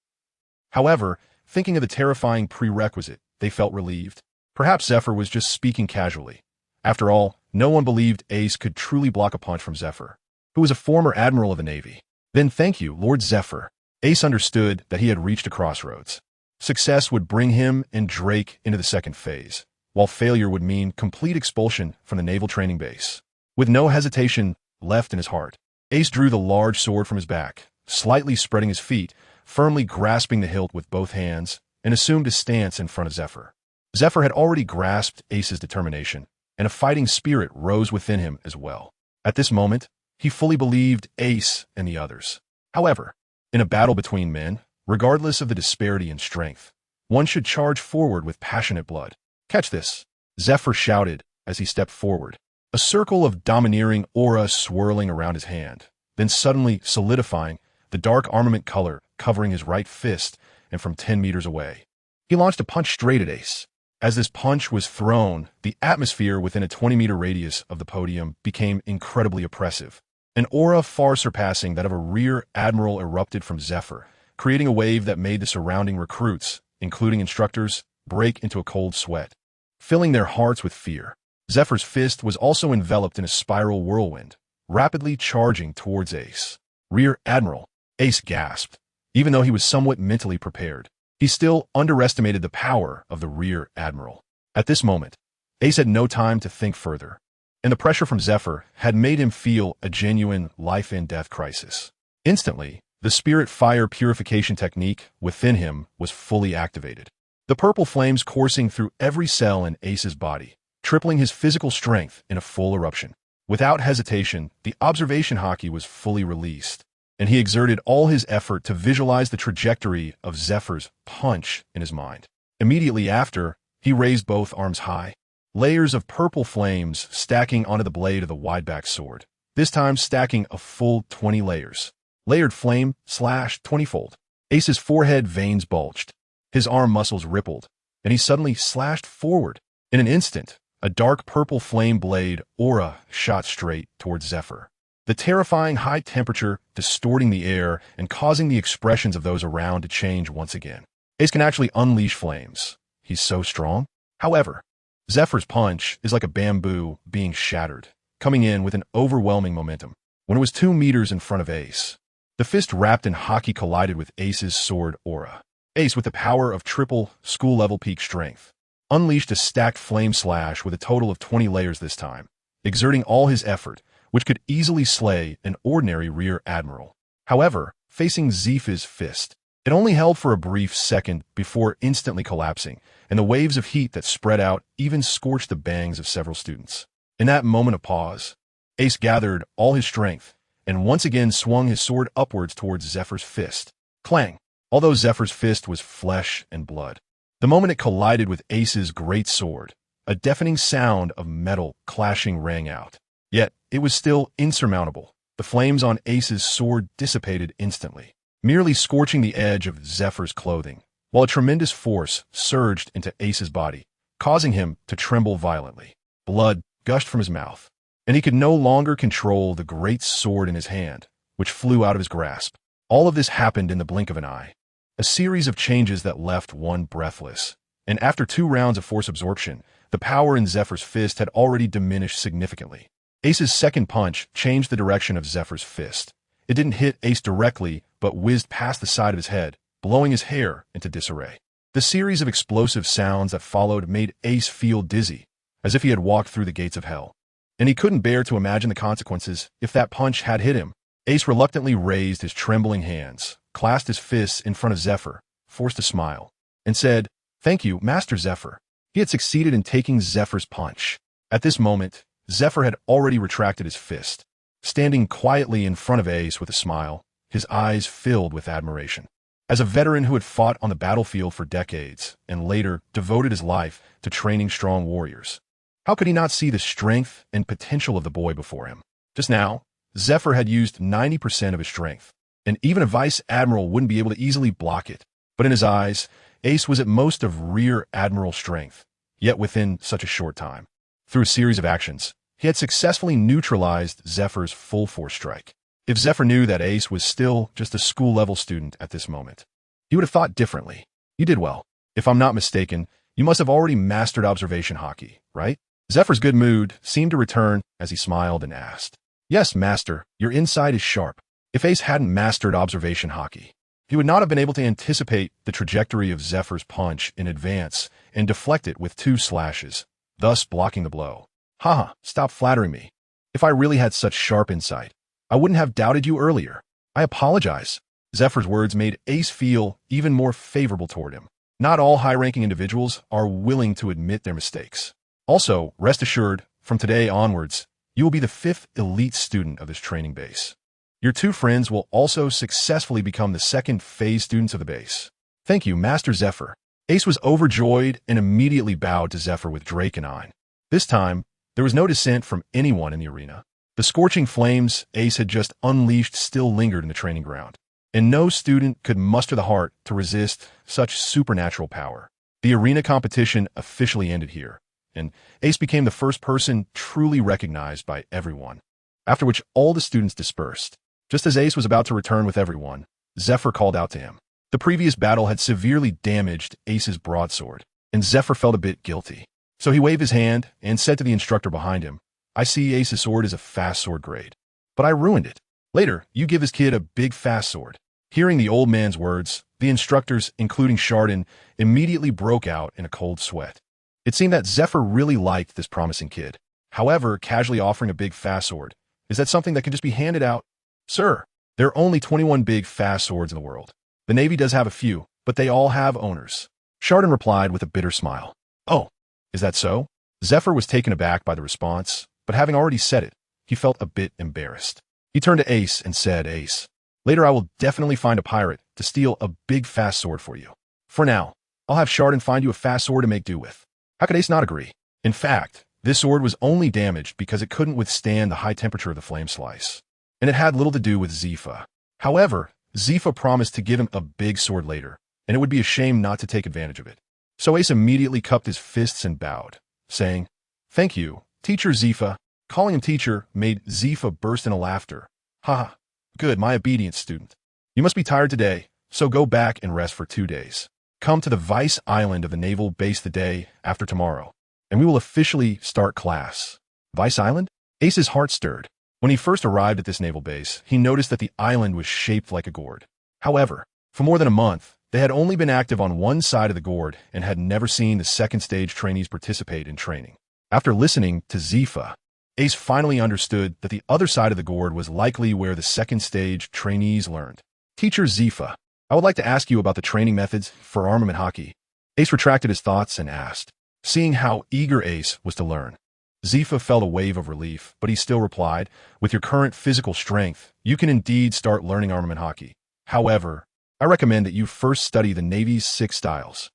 However, thinking of the terrifying prerequisite, they felt relieved. Perhaps Zephyr was just speaking casually. After all, no one believed Ace could truly block a punch from Zephyr, who was a former admiral of the Navy. Then thank you, Lord Zephyr. Ace understood that he had reached a crossroads. Success would bring him and Drake into the 2nd phase, while failure would mean complete expulsion from the naval training base. With no hesitation left in his heart, Ace drew the large sword from his back, slightly spreading his feet, firmly grasping the hilt with both hands, and assumed a stance in front of Zephyr. Zephyr had already grasped Ace's determination, and a fighting spirit rose within him as well. At this moment, he fully believed Ace and the others. However, in a battle between men, regardless of the disparity in strength, one should charge forward with passionate blood. Catch this, Zephyr shouted as he stepped forward, a circle of domineering aura swirling around his hand, then suddenly solidifying, the dark armament color covering his right fist and from 10 meters away. He launched a punch straight at Ace. As this punch was thrown, the atmosphere within a 20-meter radius of the podium became incredibly oppressive. An aura far surpassing that of a rear admiral erupted from Zephyr, creating a wave that made the surrounding recruits, including instructors, break into a cold sweat, filling their hearts with fear. Zephyr's fist was also enveloped in a spiral whirlwind, rapidly charging towards Ace. Rear Admiral, Ace gasped. Even though he was somewhat mentally prepared, he still underestimated the power of the Rear Admiral. At this moment, Ace had no time to think further, and the pressure from Zephyr had made him feel a genuine life-and-death crisis. Instantly, the spirit fire purification technique within him was fully activated. The purple flames coursing through every cell in Ace's body, tripling his physical strength in a full eruption. Without hesitation, the observation hockey was fully released, and he exerted all his effort to visualize the trajectory of Zephyr's punch in his mind. Immediately after, he raised both arms high, layers of purple flames stacking onto the blade of the wide-back sword, this time stacking a full 20 layers. Layered flame slashed 20-fold. Ace's forehead veins bulged, his arm muscles rippled, and he suddenly slashed forward. In an instant, a dark purple flame blade aura shot straight towards Zephyr, the terrifying high temperature distorting the air and causing the expressions of those around to change once again. Ace can actually unleash flames. He's so strong. However, Zephyr's punch is like a bamboo being shattered, coming in with an overwhelming momentum. When it was 2 meters in front of Ace, the fist wrapped in hockey collided with Ace's sword aura. Ace, with the power of triple school-level peak strength, unleashed a stacked flame slash with a total of 20 layers this time, exerting all his effort, which could easily slay an ordinary rear admiral. However, facing Zephyr's fist, it only held for a brief second before instantly collapsing, and the waves of heat that spread out even scorched the bangs of several students. In that moment of pause, Ace gathered all his strength and once again swung his sword upwards towards Zephyr's fist. Clang! Although Zephyr's fist was flesh and blood, The moment it collided with Ace's great sword, a deafening sound of metal clashing rang out. Yet, it was still insurmountable. The flames on Ace's sword dissipated instantly, merely scorching the edge of Zephyr's clothing, while a tremendous force surged into Ace's body, causing him to tremble violently. Blood gushed from his mouth, and he could no longer control the great sword in his hand, which flew out of his grasp. All of this happened in the blink of an eye. A series of changes that left one breathless. And after 2 rounds of force absorption, the power in Zephyr's fist had already diminished significantly. Ace's second punch changed the direction of Zephyr's fist. It didn't hit Ace directly, but whizzed past the side of his head, blowing his hair into disarray. The series of explosive sounds that followed made Ace feel dizzy, as if he had walked through the gates of hell. And he couldn't bear to imagine the consequences if that punch had hit him. Ace reluctantly raised his trembling hands, clasped his fists in front of Zephyr, forced a smile, and said, "Thank you, Master Zephyr." He had succeeded in taking Zephyr's punch. At this moment, Zephyr had already retracted his fist, standing quietly in front of Ace with a smile, his eyes filled with admiration. As a veteran who had fought on the battlefield for decades and later devoted his life to training strong warriors, how could he not see the strength and potential of the boy before him? Just now, Zephyr had used 90% of his strength, and even a vice admiral wouldn't be able to easily block it. But in his eyes, Ace was at most of rear admiral strength, yet within such a short time. Through a series of actions, he had successfully neutralized Zephyr's full force strike. If Zephyr knew that Ace was still just a school-level student at this moment, he would have thought differently. "You did well. If I'm not mistaken, you must have already mastered observation hockey, right?" Zephyr's good mood seemed to return as he smiled and asked, "Yes, Master, your insight is sharp." If Ace hadn't mastered observation hockey, he would not have been able to anticipate the trajectory of Zephyr's punch in advance and deflect it with 2 slashes, thus blocking the blow. "Haha, stop flattering me. If I really had such sharp insight, I wouldn't have doubted you earlier. I apologize." Zephyr's words made Ace feel even more favorable toward him. Not all high-ranking individuals are willing to admit their mistakes. Also, rest assured, from today onwards, you will be the 5th elite student of this training base. Your 2 friends will also successfully become the 2nd phase students of the base. "Thank you, Master Zephyr." Ace was overjoyed and immediately bowed to Zephyr with Drakenine. This time, there was no dissent from anyone in the arena. The scorching flames Ace had just unleashed still lingered in the training ground, and no student could muster the heart to resist such supernatural power. The arena competition officially ended here, and Ace became the first person truly recognized by everyone, after which all the students dispersed. Just as Ace was about to return with everyone, Zephyr called out to him. The previous battle had severely damaged Ace's broadsword, and Zephyr felt a bit guilty. So he waved his hand and said to the instructor behind him, "I see Ace's sword is a fast sword grade, but I ruined it. Later, you give this kid a big fast sword." Hearing the old man's words, the instructors, including Chardon, immediately broke out in a cold sweat. It seemed that Zephyr really liked this promising kid. However, casually offering a big fast sword, is that something that can just be handed out? "Sir, there are only 21 big fast swords in the world. The Navy does have a few, but they all have owners." Chardon replied with a bitter smile. "Oh, is that so?" Zephyr was taken aback by the response, but having already said it, he felt a bit embarrassed. He turned to Ace and said, "Ace, later I will definitely find a pirate to steal a big fast sword for you. For now, I'll have Chardon find you a fast sword to make do with." How could Ace not agree? In fact, this sword was only damaged because it couldn't withstand the high temperature of the flame slice, and it had little to do with Zephyr. However, Zephyr promised to give him a big sword later, and it would be a shame not to take advantage of it. So Ace immediately cupped his fists and bowed, saying, "Thank you, Teacher Zephyr." Calling him teacher made Zephyr burst into laughter. "Ha, good, my obedient student. You must be tired today, so go back and rest for 2 days. Come to the Vice Island of the naval base the day after tomorrow, and we will officially start class." Vice Island? Ace's heart stirred. When he first arrived at this naval base, he noticed that the island was shaped like a gourd. However, for more than a month, they had only been active on one side of the gourd and had never seen the 2nd stage trainees participate in training. After listening to Zephyr, Ace finally understood that the other side of the gourd was likely where the 2nd stage trainees learned. "Teacher Zephyr, I would like to ask you about the training methods for armament hockey." Ace retracted his thoughts and asked, seeing how eager Ace was to learn. Zephyr felt a wave of relief, but he still replied, "With your current physical strength, you can indeed start learning armament hockey. However, I recommend that you first study the Navy's 6 styles.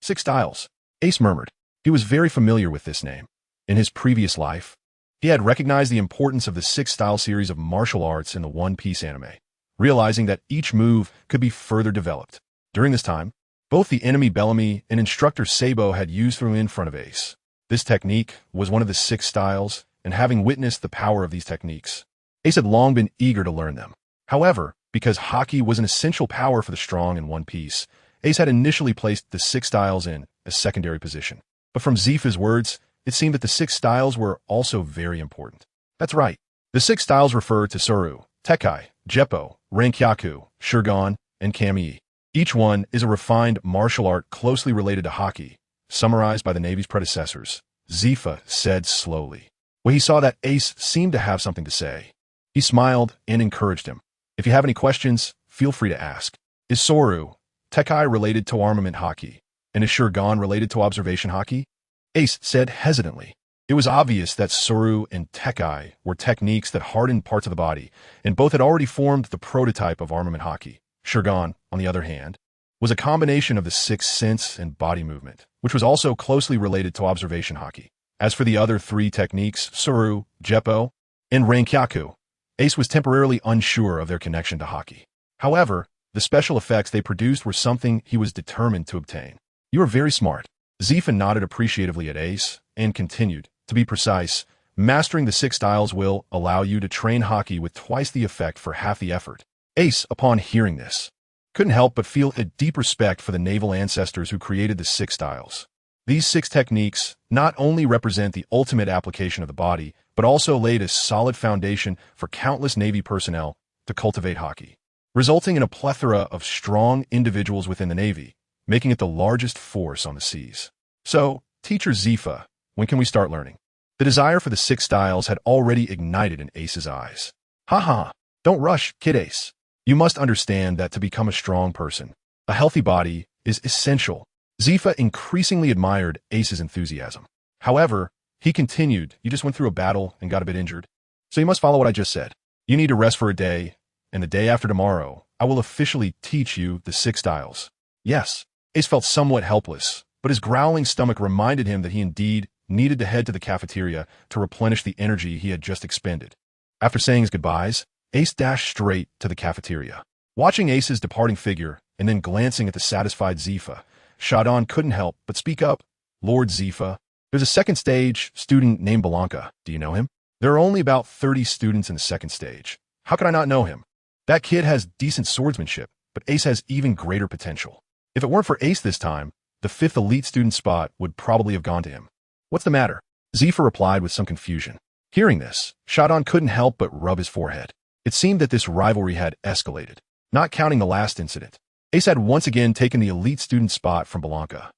Six Styles. Ace murmured. He was very familiar with this name. In his previous life, he had recognized the importance of the Six Style series of martial arts in the One Piece anime, realizing that each move could be further developed. During this time, both the enemy Bellamy and instructor Sabo had used through in front of Ace. This technique was one of the Six Styles, and having witnessed the power of these techniques, Ace had long been eager to learn them. However, because Haki was an essential power for the strong in One Piece, Ace had initially placed the Six Styles in a secondary position. But from Zifa's words, it seemed that the Six Styles were also very important. That's right. The Six Styles refer to Soru, Tekkai, Jeppo, Rankyaku, Shurgon, and Kami. Each one is a refined martial art closely related to Haki, summarized by the Navy's predecessors. Zifa said slowly. When he saw that Ace seemed to have something to say, he smiled and encouraged him. If you have any questions, feel free to ask. Is Soru, Tekkai related to armament Haki, and is Shurgon related to observation Haki? Ace said hesitantly. It was obvious that Soru and Tekkai were techniques that hardened parts of the body, and both had already formed the prototype of armament Haki. Shurgon, on the other hand, was a combination of the sixth sense and body movement, which was also closely related to observation Haki. As for the other three techniques, Soru, Jeppo, and Rankyaku, Ace was temporarily unsure of their connection to Haki. However, the special effects they produced were something he was determined to obtain. You are very smart. Zifa nodded appreciatively at Ace and continued. To be precise, mastering the Six Styles will allow you to train Haki with twice the effect for half the effort. Ace, upon hearing this, couldn't help but feel a deep respect for the naval ancestors who created the Six Styles. These six techniques not only represent the ultimate application of the body, but also laid a solid foundation for countless Navy personnel to cultivate Haki, resulting in a plethora of strong individuals within the Navy, making it the largest force on the seas. So, Teacher Zifa, when can we start learning? The desire for the Six Styles had already ignited in Ace's eyes. Haha, don't rush, Kid Ace. You must understand that to become a strong person, a healthy body is essential. Zifa increasingly admired Ace's enthusiasm. However, he continued, you just went through a battle and got a bit injured, so you must follow what I just said. You need to rest for a day, and the day after tomorrow, I will officially teach you the Six Styles. Yes, Ace felt somewhat helpless, but his growling stomach reminded him that he indeed needed to head to the cafeteria to replenish the energy he had just expended. After saying his goodbyes, Ace dashed straight to the cafeteria. Watching Ace's departing figure and then glancing at the satisfied Zifa, Shadon couldn't help but speak up. Lord Zifa, there's a second stage student named Blanca. Do you know him? There are only about 30 students in the second stage. How could I not know him? That kid has decent swordsmanship, but Ace has even greater potential. If it weren't for Ace this time, the 5th elite student spot would probably have gone to him. What's the matter? Zifa replied with some confusion. Hearing this, Shadon couldn't help but rub his forehead. It seemed that this rivalry had escalated. Not counting the last incident, Ace had once again taken the elite student spot from Blanca.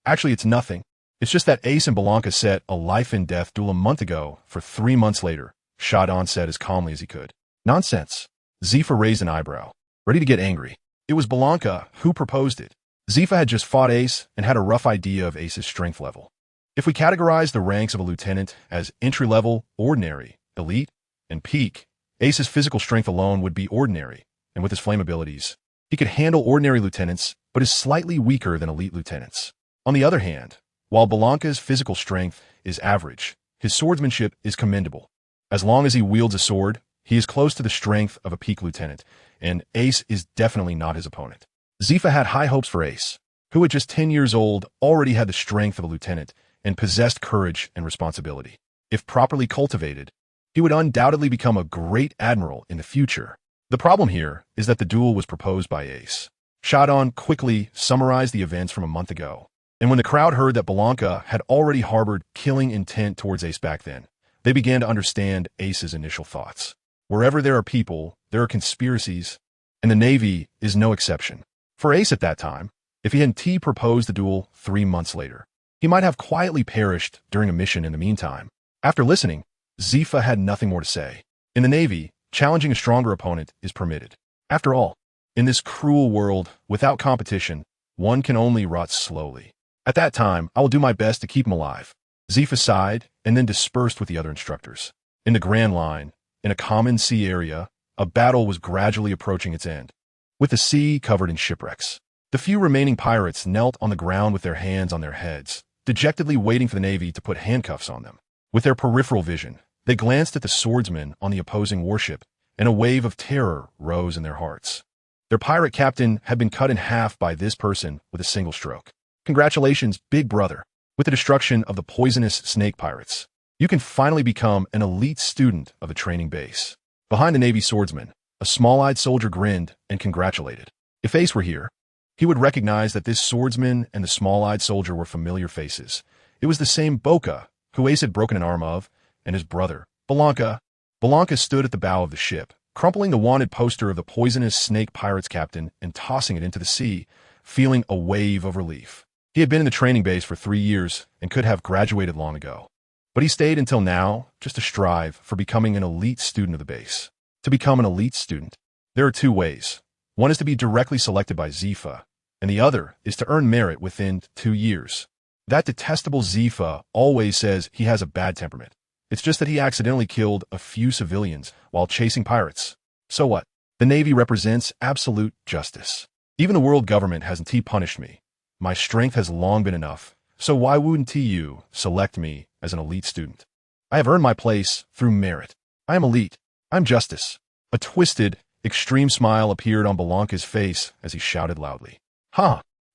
Actually it's nothing. It's just that Ace and Blanca set a life-and-death duel a month ago for 3 months later, Shadon said as calmly as he could. Nonsense. Zifa raised an eyebrow, ready to get angry. It was Blanca who proposed it. Zifa had just fought Ace and had a rough idea of Ace's strength level. If we categorize the ranks of a lieutenant as entry-level, ordinary, elite, and peak, Ace's physical strength alone would be ordinary, and with his flame abilities, he could handle ordinary lieutenants, but is slightly weaker than elite lieutenants. On the other hand, while Blanca's physical strength is average, his swordsmanship is commendable. As long as he wields a sword, he is close to the strength of a peak lieutenant, and Ace is definitely not his opponent. Zifa had high hopes for Ace, who at just 10 years old already had the strength of a lieutenant and possessed courage and responsibility. If properly cultivated, he would undoubtedly become a great admiral in the future. The problem here is that the duel was proposed by Ace. Shadon quickly summarized the events from a month ago, and when the crowd heard that Blanca had already harbored killing intent towards Ace back then, they began to understand Ace's initial thoughts. Wherever there are people, there are conspiracies, and the Navy is no exception. For Ace at that time, if he hadn't proposed the duel 3 months later, he might have quietly perished during a mission in the meantime. After listening, Zifa had nothing more to say. In the Navy, challenging a stronger opponent is permitted. After all, in this cruel world, without competition, one can only rot slowly. At that time, I will do my best to keep him alive. Zifa sighed and then dispersed with the other instructors. In the Grand Line, in a common sea area, a battle was gradually approaching its end, with the sea covered in shipwrecks. The few remaining pirates knelt on the ground with their hands on their heads, dejectedly waiting for the Navy to put handcuffs on them. With their peripheral vision, they glanced at the swordsmen on the opposing warship, and a wave of terror rose in their hearts. Their pirate captain had been cut in half by this person with a single stroke. Congratulations, big brother. With the destruction of the poisonous snake pirates, you can finally become an elite student of a training base. Behind the Navy swordsman, a small-eyed soldier grinned and congratulated. If Ace were here, he would recognize that this swordsman and the small-eyed soldier were familiar faces. It was the same Boca, who Ace had broken an arm of, and his brother, Blanca. Blanca stood at the bow of the ship, crumpling the wanted poster of the poisonous snake pirates captain and tossing it into the sea, feeling a wave of relief. He had been in the training base for 3 years and could have graduated long ago. But he stayed until now just to strive for becoming an elite student of the base. To become an elite student, there are 2 ways. One is to be directly selected by Zifa, and the other is to earn merit within 2 years. That detestable Zifa always says he has a bad temperament. It's just that he accidentally killed a few civilians while chasing pirates. So what? The Navy represents absolute justice. Even the world government hasn't punished me. My strength has long been enough, so why wouldn't you select me as an elite student? I have earned my place through merit. I am elite. I'm justice. A twisted, extreme smile appeared on Blanca's face as he shouted loudly.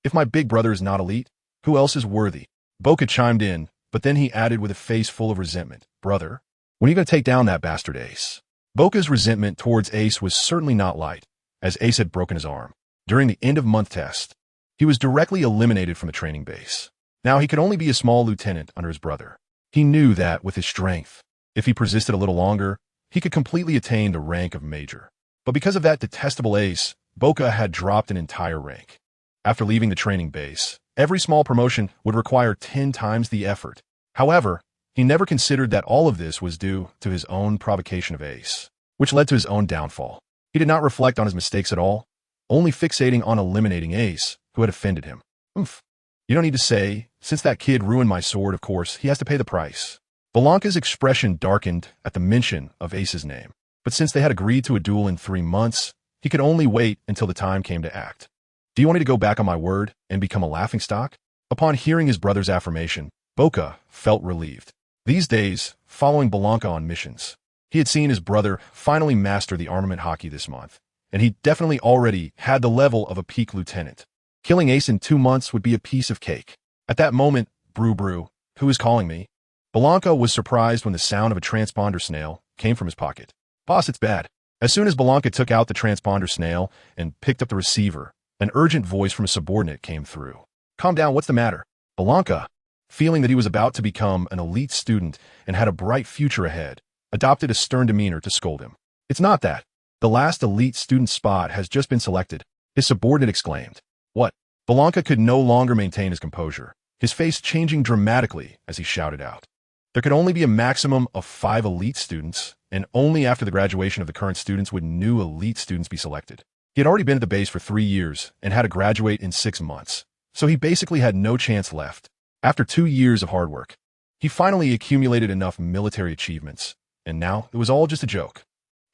If my big brother is not elite, who else is worthy? Boca chimed in, but then he added with a face full of resentment, Brother, when are you going to take down that bastard Ace? Boca's resentment towards Ace was certainly not light, as Ace had broken his arm. During the end-of-month test, he was directly eliminated from the training base. Now he could only be a small lieutenant under his brother. He knew that with his strength, if he persisted a little longer, he could completely attain the rank of major. But because of that detestable Ace, Boca had dropped an entire rank. After leaving the training base, every small promotion would require 10 times the effort. However, he never considered that all of this was due to his own provocation of Ace, which led to his own downfall. He did not reflect on his mistakes at all, only fixating on eliminating Ace, who had offended him. You don't need to say, since that kid ruined my sword, of course, he has to pay the price. Blanca's expression darkened at the mention of Ace's name, but since they had agreed to a duel in 3 months, he could only wait until the time came to act. Do you want me to go back on my word and become a laughingstock? Upon hearing his brother's affirmation, Boca felt relieved. These days, following Blanca on missions, he had seen his brother finally master the armament hockey this month, and he definitely already had the level of a peak lieutenant. Killing Ace in 2 months would be a piece of cake. At that moment, Brew, who is calling me? Blanca was surprised when the sound of a transponder snail came from his pocket. Boss, it's bad. As soon as Blanca took out the transponder snail and picked up the receiver, an urgent voice from a subordinate came through. Calm down, what's the matter? Blanca, feeling that he was about to become an elite student and had a bright future ahead, adopted a stern demeanor to scold him. It's not that. The last elite student spot has just been selected, his subordinate exclaimed. What? Blanca could no longer maintain his composure, his face changing dramatically as he shouted out. There could only be a maximum of 5 elite students, and only after the graduation of the current students would new elite students be selected. He had already been at the base for 3 years and had to graduate in 6 months, so he basically had no chance left. After 2 years of hard work, he finally accumulated enough military achievements, and now it was all just a joke.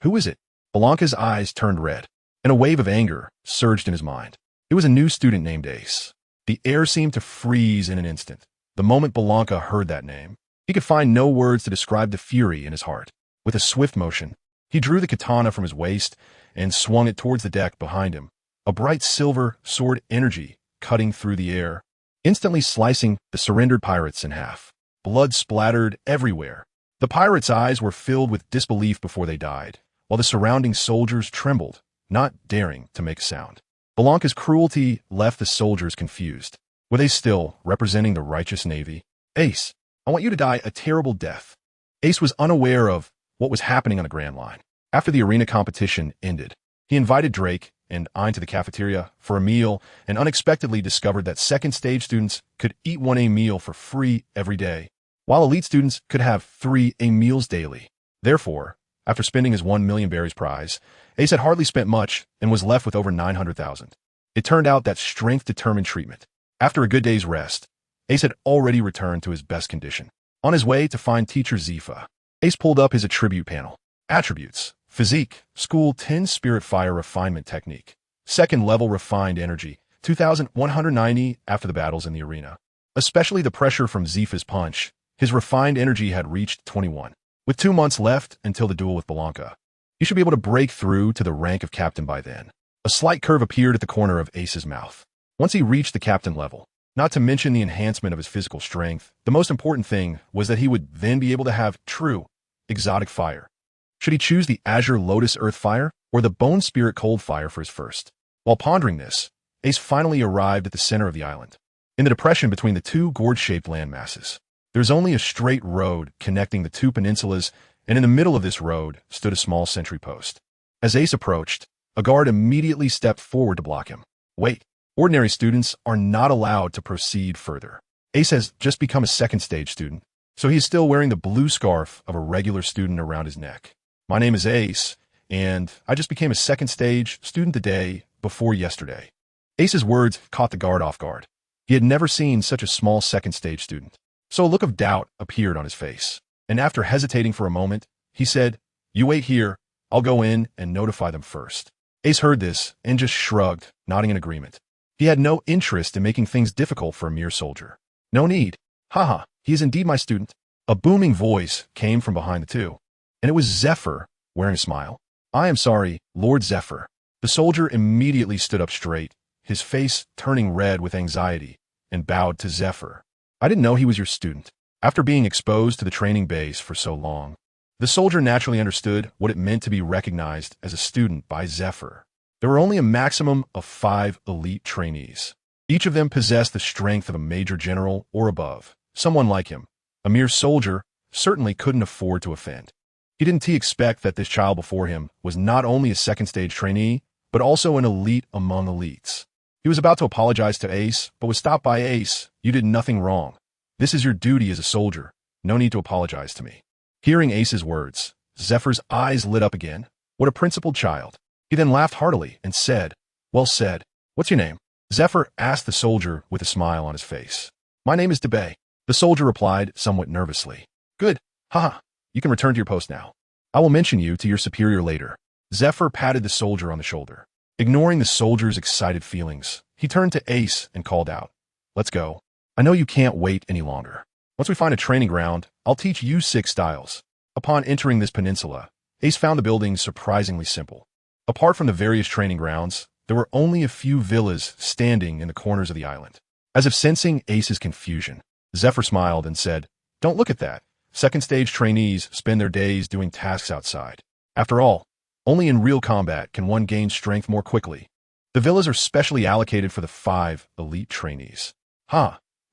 Who is it? Blanca's eyes turned red, and a wave of anger surged in his mind. It was a new student named Ace. The air seemed to freeze in an instant. The moment Blanca heard that name, he could find no words to describe the fury in his heart. With a swift motion, he drew the katana from his waist and swung it towards the deck behind him, a bright silver sword energy cutting through the air, instantly slicing the surrendered pirates in half. Blood splattered everywhere. The pirates' eyes were filled with disbelief before they died, while the surrounding soldiers trembled, not daring to make a sound. Blanca's cruelty left the soldiers confused. Were they still representing the righteous Navy? Ace, I want you to die a terrible death. Ace was unaware of what was happening on the Grand Line. After the arena competition ended, he invited Drake and Ein to the cafeteria for a meal and unexpectedly discovered that second stage students could eat 1A meal for free every day, while elite students could have 3A meals daily. Therefore, after spending his 1 million berries prize, Ace had hardly spent much and was left with over 900,000. It turned out that strength determined treatment. After a good day's rest, Ace had already returned to his best condition. On his way to find teacher Zifa, Ace pulled up his attribute panel. Attributes: Physique, School 10 Spirit Fire Refinement Technique. Second level Refined Energy, 2,190 after the battles in the arena. Especially the pressure from Zifa's punch, his refined energy had reached 21. With 2 months left until the duel with Blanca, he should be able to break through to the rank of captain by then. A slight curve appeared at the corner of Ace's mouth. Once he reached the captain level, not to mention the enhancement of his physical strength, the most important thing was that he would then be able to have true, exotic fire. Should he choose the Azure Lotus Earth Fire or the Bone Spirit Cold Fire for his first? While pondering this, Ace finally arrived at the center of the island. In the depression between the two gorge-shaped land masses, there's only a straight road connecting the two peninsulas, and in the middle of this road stood a small sentry post. As Ace approached, a guard immediately stepped forward to block him. Wait, ordinary students are not allowed to proceed further. Ace has just become a second-stage student, so he is still wearing the blue scarf of a regular student around his neck. My name is Ace, and I just became a second-stage student the day before yesterday. Ace's words caught the guard off guard. He had never seen such a small second-stage student. So a look of doubt appeared on his face, and after hesitating for a moment, he said, "You wait here, I'll go in and notify them first." Ace heard this and just shrugged, nodding in agreement. He had no interest in making things difficult for a mere soldier. No need. Haha, he is indeed my student. A booming voice came from behind the two, and it was Zephyr, wearing a smile. "I am sorry, Lord Zephyr." The soldier immediately stood up straight, his face turning red with anxiety, and bowed to Zephyr. "I didn't know he was your student." After being exposed to the training base for so long, the soldier naturally understood what it meant to be recognized as a student by Zephyr. There were only a maximum of 5 elite trainees. Each of them possessed the strength of a major general or above. Someone like him, a mere soldier, certainly couldn't afford to offend. He didn't expect that this child before him was not only a second-stage trainee, but also an elite among elites. He was about to apologize to Ace, but was stopped by Ace. "You did nothing wrong. This is your duty as a soldier. No need to apologize to me." Hearing Ace's words, Zephyr's eyes lit up again. What a principled child. He then laughed heartily and said, "Well said. What's your name?" Zephyr asked the soldier with a smile on his face. "My name is Debay." The soldier replied somewhat nervously. "Good. Haha. You can return to your post now. I will mention you to your superior later." Zephyr patted the soldier on the shoulder. Ignoring the soldier's excited feelings, he turned to Ace and called out, "Let's go. I know you can't wait any longer. Once we find a training ground, I'll teach you 6 styles." Upon entering this peninsula, Ace found the buildings surprisingly simple. Apart from the various training grounds, there were only a few villas standing in the corners of the island. As if sensing Ace's confusion, Zephyr smiled and said, "Don't look at that. Second-stage trainees spend their days doing tasks outside. After all, only in real combat can one gain strength more quickly. The villas are specially allocated for the 5 elite trainees."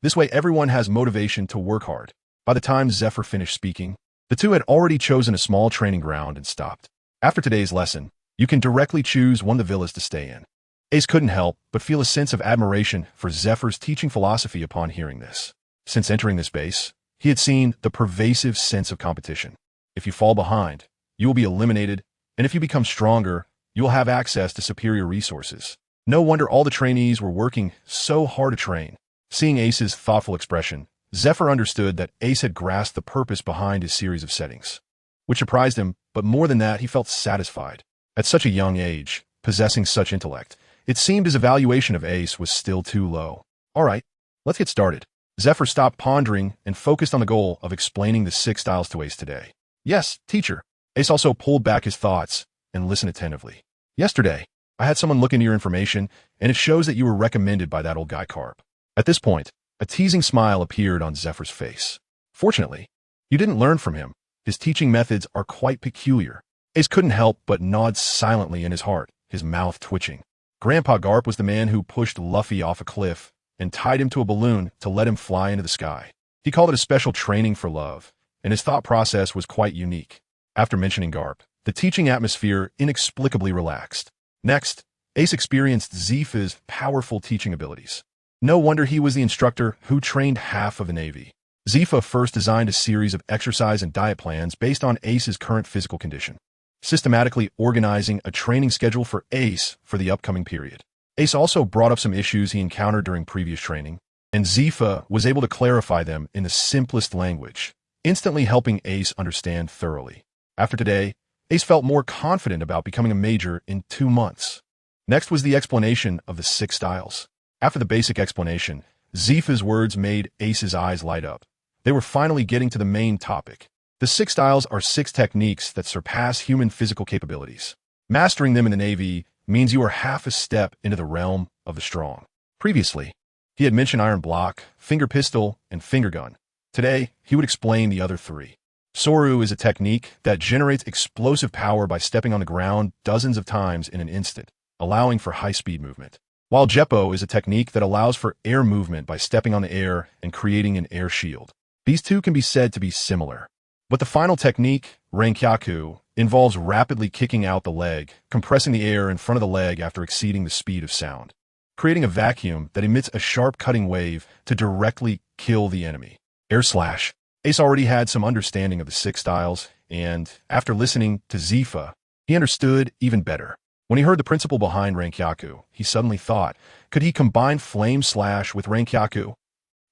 This way everyone has motivation to work hard. By the time Zephyr finished speaking, the two had already chosen a small training ground and stopped. After today's lesson, you can directly choose one of the villas to stay in. Ace couldn't help but feel a sense of admiration for Zephyr's teaching philosophy upon hearing this. Since entering this base, he had seen the pervasive sense of competition. If you fall behind, you will be eliminated, and if you become stronger, you will have access to superior resources. No wonder all the trainees were working so hard to train. Seeing Ace's thoughtful expression, Zephyr understood that Ace had grasped the purpose behind his series of settings, which surprised him, but more than that, he felt satisfied. At such a young age, possessing such intellect, it seemed his evaluation of Ace was still too low. "All right, let's get started." Zephyr stopped pondering and focused on the goal of explaining the 6 styles to Ace today. "Yes, teacher." Ace also pulled back his thoughts and listened attentively. "Yesterday, I had someone look into your information, and it shows that you were recommended by that old guy Carp." At this point, a teasing smile appeared on Zephyr's face. "Fortunately, you didn't learn from him. His teaching methods are quite peculiar." Ace couldn't help but nod silently in his heart, his mouth twitching. Grandpa Garp was the man who pushed Luffy off a cliff and tied him to a balloon to let him fly into the sky. He called it a special training for love, and his thought process was quite unique. After mentioning Garp, the teaching atmosphere inexplicably relaxed. Next, Ace experienced Zifa's powerful teaching abilities. No wonder he was the instructor who trained half of the Navy. Zifa first designed a series of exercise and diet plans based on Ace's current physical condition, systematically organizing a training schedule for Ace for the upcoming period. Ace also brought up some issues he encountered during previous training, and Zifa was able to clarify them in the simplest language, instantly helping Ace understand thoroughly. After today, Ace felt more confident about becoming a major in 2 months. Next was the explanation of the 6 styles. After the basic explanation, Zifa's words made Ace's eyes light up. They were finally getting to the main topic. The 6 styles are 6 techniques that surpass human physical capabilities. Mastering them in the Navy means you are half a step into the realm of the strong. Previously, he had mentioned iron block, finger pistol, and finger gun. Today, he would explain the other 3. Soru is a technique that generates explosive power by stepping on the ground dozens of times in an instant, allowing for high-speed movement. While Jeppo is a technique that allows for air movement by stepping on the air and creating an air shield. These two can be said to be similar. But the final technique, Rankyaku, involves rapidly kicking out the leg, compressing the air in front of the leg after exceeding the speed of sound, creating a vacuum that emits a sharp cutting wave to directly kill the enemy. Air slash. Ace already had some understanding of the 6 styles, and after listening to Zifa, he understood even better. When he heard the principle behind Rankyaku, he suddenly thought, could he combine Flame Slash with Rankyaku?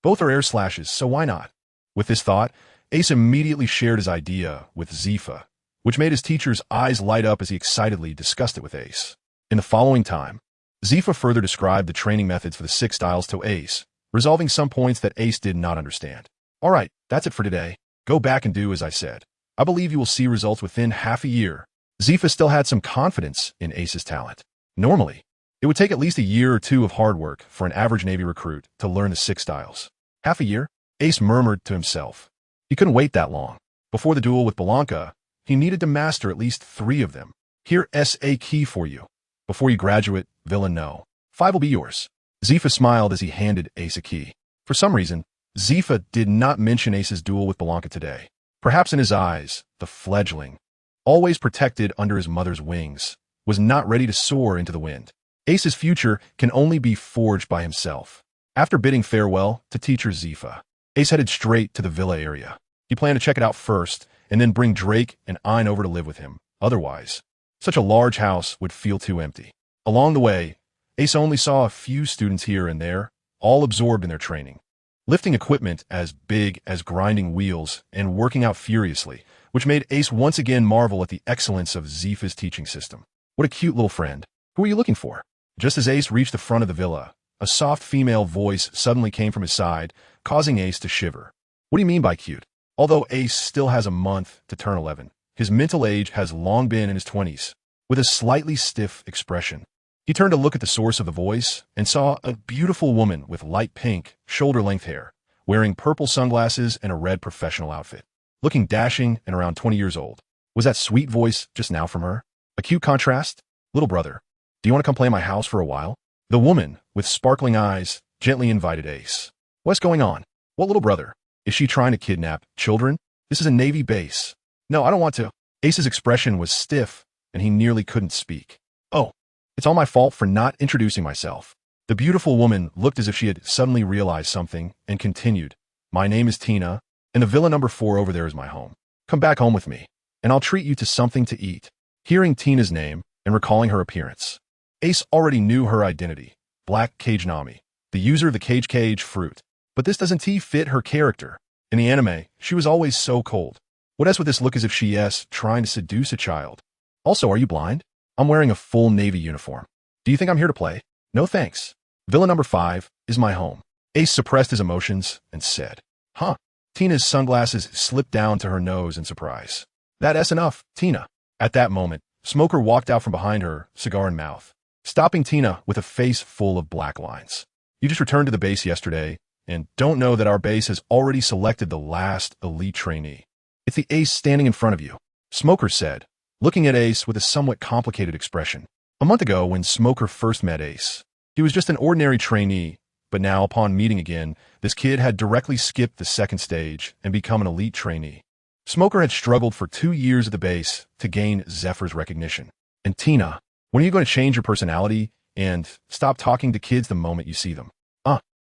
Both are air slashes, so why not? With this thought, Ace immediately shared his idea with Zifa, which made his teacher's eyes light up as he excitedly discussed it with Ace. In the following time, Zifa further described the training methods for the 6 styles to Ace, resolving some points that Ace did not understand. All right, that's it for today. Go back and do as I said. I believe you will see results within half a year. Zifa still had some confidence in Ace's talent. Normally, it would take at least a year or 2 of hard work for an average Navy recruit to learn the 6 styles. Half a year? Ace murmured to himself. He couldn't wait that long. Before the duel with Blanca, he needed to master at least 3 of them. Here's a key for you. Before you graduate, villain no. 5 will be yours. Zifa smiled as he handed Ace a key. For some reason, Zifa did not mention Ace's duel with Blanca today. Perhaps in his eyes, the fledgling, always protected under his mother's wings, was not ready to soar into the wind. Ace's future can only be forged by himself. After bidding farewell to teacher Zifa, Ace headed straight to the villa area. He planned to check it out first, and then bring Drake and Ein over to live with him. Otherwise, such a large house would feel too empty. Along the way, Ace only saw a few students here and there, all absorbed in their training, lifting equipment as big as grinding wheels and working out furiously, which made Ace once again marvel at the excellence of Zifa's teaching system. What a cute little friend. Who are you looking for? Just as Ace reached the front of the villa, a soft female voice suddenly came from his side, causing Ace to shiver. What do you mean by cute? Although Ace still has a month to turn 11, his mental age has long been in his 20s. With a slightly stiff expression, he turned to look at the source of the voice and saw a beautiful woman with light pink, shoulder-length hair, wearing purple sunglasses and a red professional outfit, looking dashing and around 20 years old. Was that sweet voice just now from her? A cute contrast? Little brother, do you want to come play at my house for a while? The woman, with sparkling eyes, gently invited Ace. What's going on? What little brother? Is she trying to kidnap children? This is a Navy base. No, I don't want to. Ace's expression was stiff, and he nearly couldn't speak. Oh, it's all my fault for not introducing myself. The beautiful woman looked as if she had suddenly realized something and continued. My name is Tina, and the villa number 4 over there is my home. Come back home with me, and I'll treat you to something to eat. Hearing Tina's name and recalling her appearance, Ace already knew her identity, Black Cage Nami, the user of the Cage fruit. But this doesn't fit her character. In the anime, she was always so cold. What else would this look as if she's trying to seduce a child? Also, are you blind? I'm wearing a full Navy uniform. Do you think I'm here to play? No thanks. Villa number 5 is my home. Ace suppressed his emotions and said, Huh. Tina's sunglasses slipped down to her nose in surprise. That's enough, Tina. At that moment, Smoker walked out from behind her, cigar in mouth, stopping Tina with a face full of black lines. You just returned to the base yesterday, and don't know that our base has already selected the last elite trainee. It's the Ace standing in front of you, Smoker said, looking at Ace with a somewhat complicated expression. A month ago, when Smoker first met Ace, he was just an ordinary trainee, but now, upon meeting again, this kid had directly skipped the second stage and become an elite trainee. Smoker had struggled for 2 years at the base to gain Zephyr's recognition. And Tina, when are you going to change your personality and stop talking to kids the moment you see them?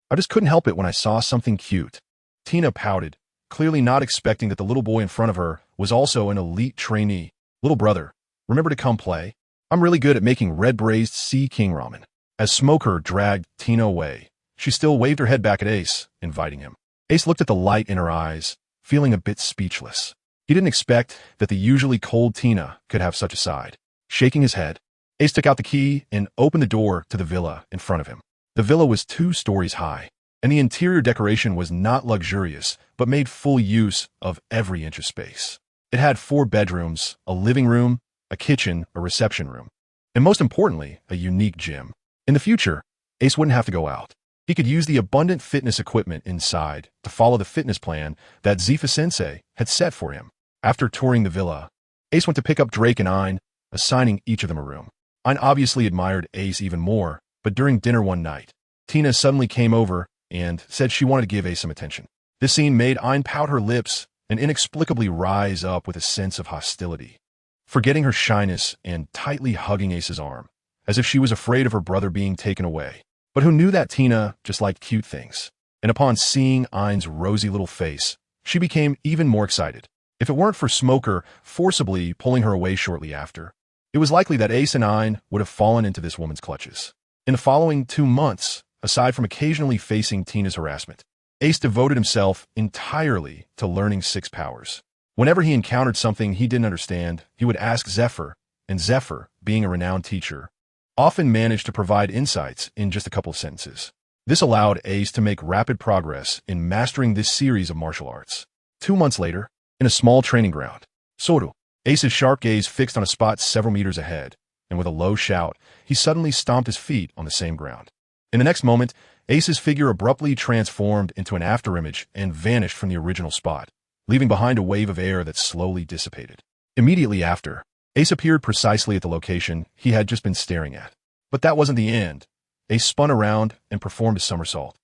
I just couldn't help it when I saw something cute. Tina pouted, clearly not expecting that the little boy in front of her was also an elite trainee. Little brother, remember to come play? I'm really good at making red-braised Sea King ramen. As Smoker dragged Tina away, she still waved her head back at Ace, inviting him. Ace looked at the light in her eyes, feeling a bit speechless. He didn't expect that the usually cold Tina could have such a side. Shaking his head, Ace took out the key and opened the door to the villa in front of him. The villa was 2 stories high, and the interior decoration was not luxurious, but made full use of every inch of space. It had 4 bedrooms, a living room, a kitchen, a reception room, and most importantly, a unique gym. In the future, Ace wouldn't have to go out. He could use the abundant fitness equipment inside to follow the fitness plan that Zifa-sensei had set for him. After touring the villa, Ace went to pick up Drake and Ein, assigning each of them a room. Ein obviously admired Ace even more, but during dinner one night, Tina suddenly came over and said she wanted to give Ace some attention. This scene made Ein pout her lips and inexplicably rise up with a sense of hostility, forgetting her shyness and tightly hugging Ace's arm, as if she was afraid of her brother being taken away. But who knew that Tina just liked cute things? And upon seeing Ein's rosy little face, she became even more excited. If it weren't for Smoker forcibly pulling her away shortly after, it was likely that Ace and Ein would have fallen into this woman's clutches. In the following 2 months, aside from occasionally facing Tina's harassment, Ace devoted himself entirely to learning 6 powers. Whenever he encountered something he didn't understand, he would ask Zephyr, and Zephyr, being a renowned teacher, often managed to provide insights in just a couple of sentences. This allowed Ace to make rapid progress in mastering this series of martial arts. 2 months later, in a small training ground, Soru, Ace's sharp gaze fixed on a spot several meters ahead, and with a low shout, he suddenly stomped his feet on the same ground. In the next moment, Ace's figure abruptly transformed into an afterimage and vanished from the original spot, leaving behind a wave of air that slowly dissipated. Immediately after, Ace appeared precisely at the location he had just been staring at. But that wasn't the end. Ace spun around and performed a somersault.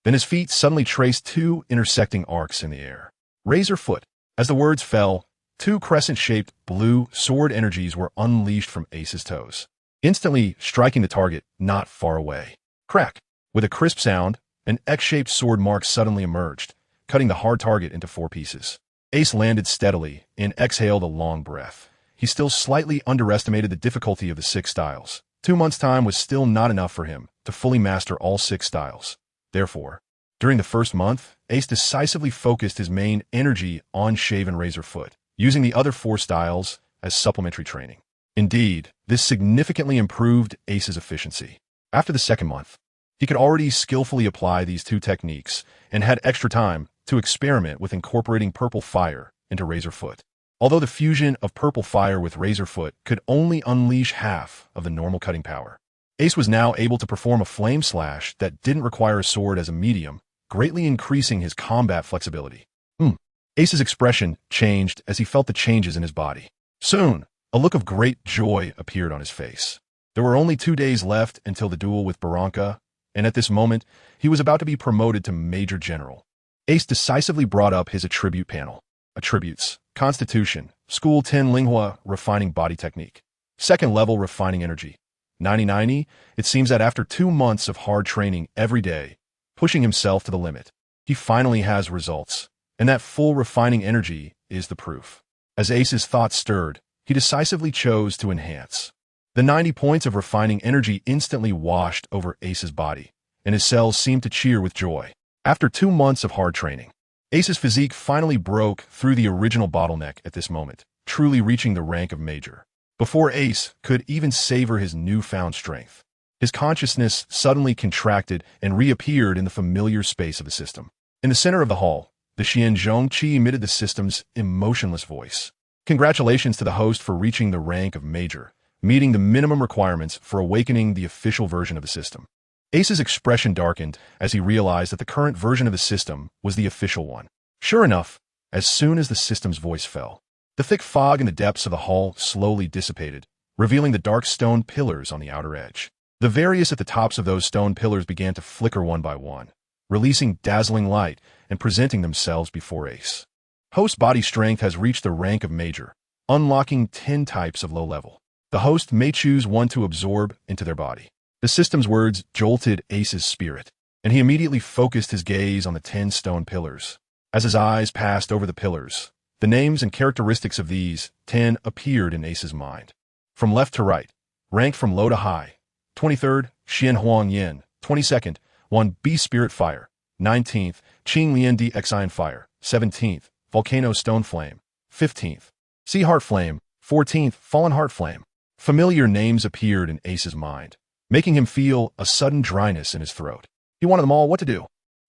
Then his feet suddenly traced 2 intersecting arcs in the air. Razor foot. As the words fell, 2 crescent-shaped blue sword energies were unleashed from Ace's toes, instantly striking the target not far away. Crack! With a crisp sound, an X-shaped sword mark suddenly emerged, cutting the hard target into 4 pieces. Ace landed steadily and exhaled a long breath. He still slightly underestimated the difficulty of the 6 styles. 2 months' time was still not enough for him to fully master all 6 styles. Therefore, during the first month, Ace decisively focused his main energy on Shaven Razor Foot, using the other 4 styles as supplementary training. Indeed, this significantly improved Ace's efficiency. After the 2nd month, he could already skillfully apply these 2 techniques and had extra time to experiment with incorporating Purple Fire into Razor Foot. Although the fusion of Purple Fire with Razor Foot could only unleash half of the normal cutting power, Ace was now able to perform a flame slash that didn't require a sword as a medium, greatly increasing his combat flexibility. Ace's expression changed as he felt the changes in his body. Soon, a look of great joy appeared on his face. There were only 2 days left until the duel with Barranca, and at this moment, he was about to be promoted to Major General. Ace decisively brought up his attribute panel. Attributes: Constitution, School 10 Linghua, Refining Body Technique. 2nd level Refining Energy. 90-90, it seems that after 2 months of hard training every day, pushing himself to the limit, he finally has results, and that full refining energy is the proof. As Ace's thoughts stirred, he decisively chose to enhance. The 90 points of refining energy instantly washed over Ace's body, and his cells seemed to cheer with joy. After 2 months of hard training, Ace's physique finally broke through the original bottleneck at this moment, truly reaching the rank of Major. Before Ace could even savor his newfound strength, his consciousness suddenly contracted and reappeared in the familiar space of the system. In the center of the hall, the Xianzhong Qi emitted the system's emotionless voice. Congratulations to the host for reaching the rank of Major, meeting the minimum requirements for awakening the official version of the system. Ace's expression darkened as he realized that the current version of the system was the official one. Sure enough, as soon as the system's voice fell, the thick fog in the depths of the hall slowly dissipated, revealing the dark stone pillars on the outer edge. The various at the tops of those stone pillars began to flicker one by one, releasing dazzling light and presenting themselves before Ace. Host body strength has reached the rank of Major, unlocking 10 types of low level. The host may choose one to absorb into their body. The system's words jolted Ace's spirit, and he immediately focused his gaze on the 10 stone pillars. As his eyes passed over the pillars, the names and characteristics of these 10 appeared in Ace's mind. From left to right, ranked from low to high: 23rd, Xian Huang Yin; 22nd, 1B Spirit Fire; 19th, Qing Lian Di Xian Fire; 17th, Volcano Stone Flame; 15th, Sea Heart Flame; 14th, Fallen Heart Flame. Familiar names appeared in Ace's mind, making him feel a sudden dryness in his throat. He wanted them all. What to do?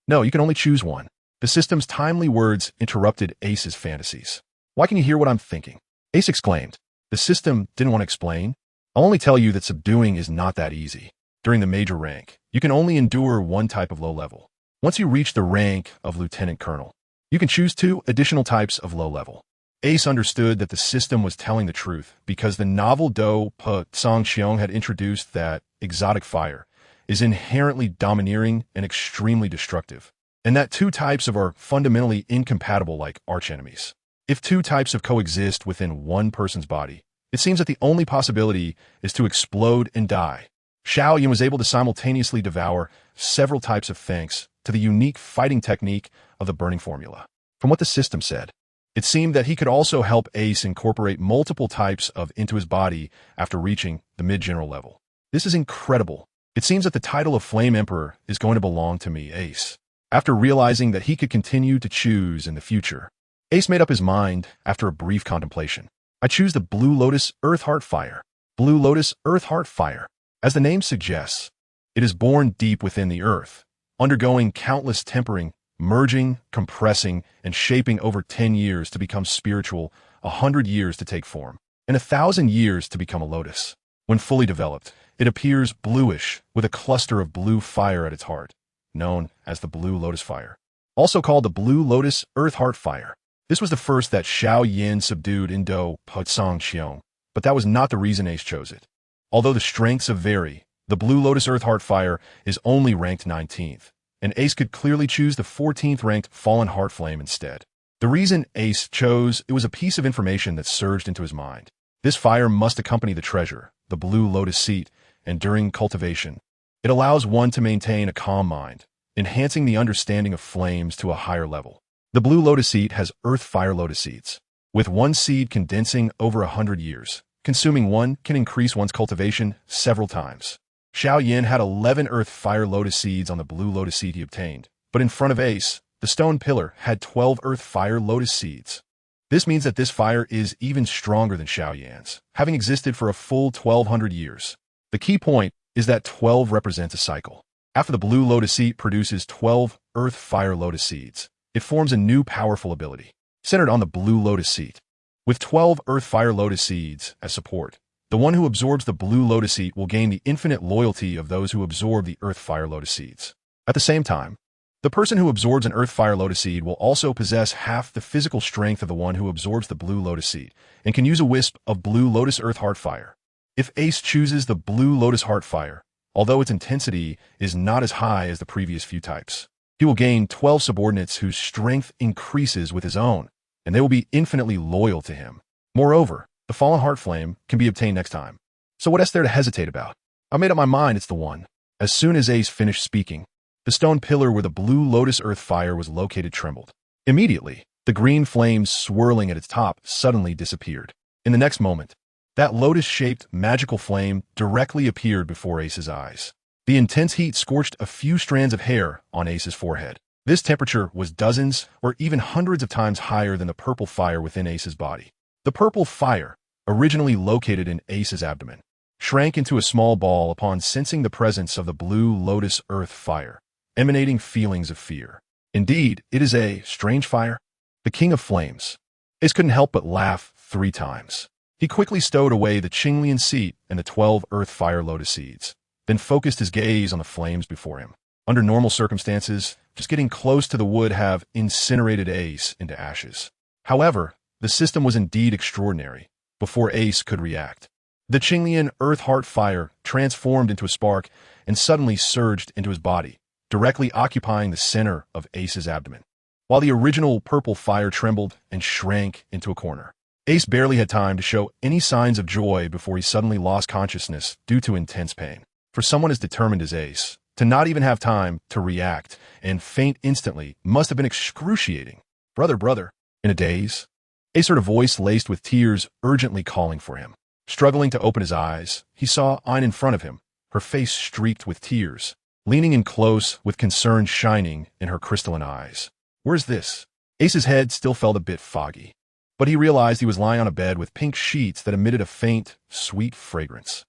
No, you can only choose one. The system's timely words interrupted Ace's fantasies. Why can you hear what I'm thinking? Ace exclaimed. The system didn't want to explain. I'll only tell you that subduing is not that easy. During the major rank, you can only endure one type of low level. Once you reach the rank of Lieutenant Colonel, you can choose 2 additional types of low level. Ace understood that the system was telling the truth because the novel Do Pa Song Xiong had introduced that exotic fire is inherently domineering and extremely destructive, and that 2 types are fundamentally incompatible like archenemies. If 2 types of coexist within one person's body, it seems that the only possibility is to explode and die. Xiao Yin was able to simultaneously devour several types of thanks to the unique fighting technique of the burning formula. From what the system said, it seemed that he could also help Ace incorporate multiple types of into his body after reaching the mid-general level. This is incredible. It seems that the title of Flame Emperor is going to belong to me, Ace. After realizing that he could continue to choose in the future, Ace made up his mind after a brief contemplation. I choose the Blue Lotus Earth Heart Fire. Blue Lotus Earth Heart Fire. As the name suggests, it is born deep within the earth, undergoing countless tempering, merging, compressing, and shaping over 10 years to become spiritual, 100 years to take form, and 1,000 years to become a lotus. When fully developed, it appears bluish with a cluster of blue fire at its heart, known as the Blue Lotus Fire, also called the Blue Lotus Earth Heart Fire. This was the first that Xiao Yin subdued in Do Pa Song Xiong, but that was not the reason Ace chose it. Although the strengths vary, the Blue Lotus Earth Heart Fire is only ranked 19th, and Ace could clearly choose the 14th ranked Fallen Heart Flame instead. The reason Ace chose it was a piece of information that surged into his mind. This fire must accompany the treasure, the Blue Lotus Seat, and during cultivation, it allows one to maintain a calm mind, enhancing the understanding of flames to a higher level. The Blue Lotus Seat has Earth Fire Lotus Seeds, with one seed condensing over 100 years. Consuming one can increase one's cultivation several times. Xiao Yin had 11 Earth Fire Lotus Seeds on the Blue Lotus Seed he obtained, but in front of Ace, the stone pillar had 12 Earth Fire Lotus Seeds. This means that this fire is even stronger than Xiao Yan's, having existed for a full 1,200 years. The key point is that 12 represents a cycle. After the Blue Lotus Seed produces 12 Earth Fire Lotus Seeds, it forms a new powerful ability, centered on the Blue Lotus Seed. With 12 Earth Fire Lotus Seeds as support, the one who absorbs the Blue Lotus Seed will gain the infinite loyalty of those who absorb the Earth Fire Lotus Seeds. At the same time, the person who absorbs an Earth Fire Lotus Seed will also possess half the physical strength of the one who absorbs the Blue Lotus Seed and can use a wisp of Blue Lotus Earth Heart Fire. If Ace chooses the Blue Lotus Heart Fire, although its intensity is not as high as the previous few types, he will gain 12 subordinates whose strength increases with his own, and they will be infinitely loyal to him. Moreover, the Fallen Heart Flame can be obtained next time. So what is there to hesitate about? I made up my mind it's the one. As soon as Ace finished speaking, the stone pillar where the Blue Lotus Earth Fire was located trembled. Immediately, the green flames swirling at its top suddenly disappeared. In the next moment, that lotus-shaped magical flame directly appeared before Ace's eyes. The intense heat scorched a few strands of hair on Ace's forehead. This temperature was dozens or even hundreds of times higher than the purple fire within Ace's body. The purple fire, originally located in Ace's abdomen, shrank into a small ball upon sensing the presence of the Blue Lotus Earth Fire, emanating feelings of fear. Indeed, it is a strange fire. The King of Flames. Ace couldn't help but laugh 3 times. He quickly stowed away the Qinglian seat and the 12 Earth Fire Lotus Seeds, then focused his gaze on the flames before him. Under normal circumstances, just getting close to the wood have incinerated Ace into ashes. However, the system was indeed extraordinary. Before Ace could react, the Qinglian Earth Heart Fire transformed into a spark and suddenly surged into his body, directly occupying the center of Ace's abdomen. While the original purple fire trembled and shrank into a corner, Ace barely had time to show any signs of joy before he suddenly lost consciousness due to intense pain. For someone as determined as Ace, to not even have time to react and faint instantly must have been excruciating. Brother, in a daze, Ace heard a voice laced with tears urgently calling for him. Struggling to open his eyes, he saw Ayn in front of him, her face streaked with tears, leaning in close with concern shining in her crystalline eyes. Where's this? Ace's head still felt a bit foggy, but he realized he was lying on a bed with pink sheets that emitted a faint, sweet fragrance.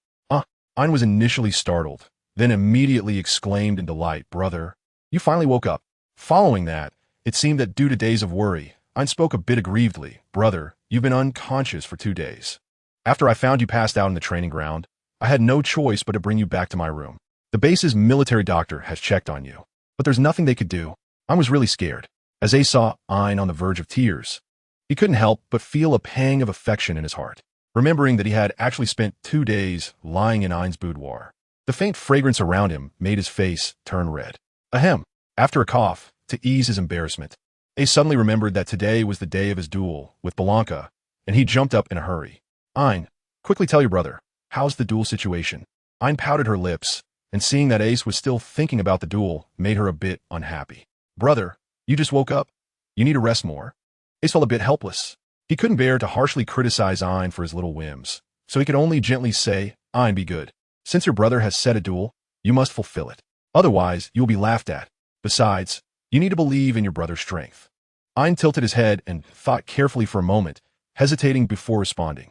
Ein was initially startled, then immediately exclaimed in delight, "Brother, you finally woke up." Following that, it seemed that due to days of worry, Ein spoke a bit aggrievedly, "Brother, you've been unconscious for 2 days. After I found you passed out in the training ground, I had no choice but to bring you back to my room. The base's military doctor has checked on you, but there's nothing they could do." I was really scared. As Ace saw Ein on the verge of tears, he couldn't help but feel a pang of affection in his heart, remembering that he had actually spent 2 days lying in Ein's boudoir. The faint fragrance around him made his face turn red. Ahem. After a cough, to ease his embarrassment, Ace suddenly remembered that today was the day of his duel with Blanca, and he jumped up in a hurry. "Ein, quickly tell your brother, how's the duel situation?" Ein pouted her lips, and seeing that Ace was still thinking about the duel made her a bit unhappy. "Brother, you just woke up. You need to rest more." Ace felt a bit helpless. He couldn't bear to harshly criticize Ein for his little whims, so he could only gently say, "Ein, be good. Since your brother has set a duel, you must fulfill it. Otherwise, you will be laughed at. Besides, you need to believe in your brother's strength." Ein tilted his head and thought carefully for a moment, hesitating before responding.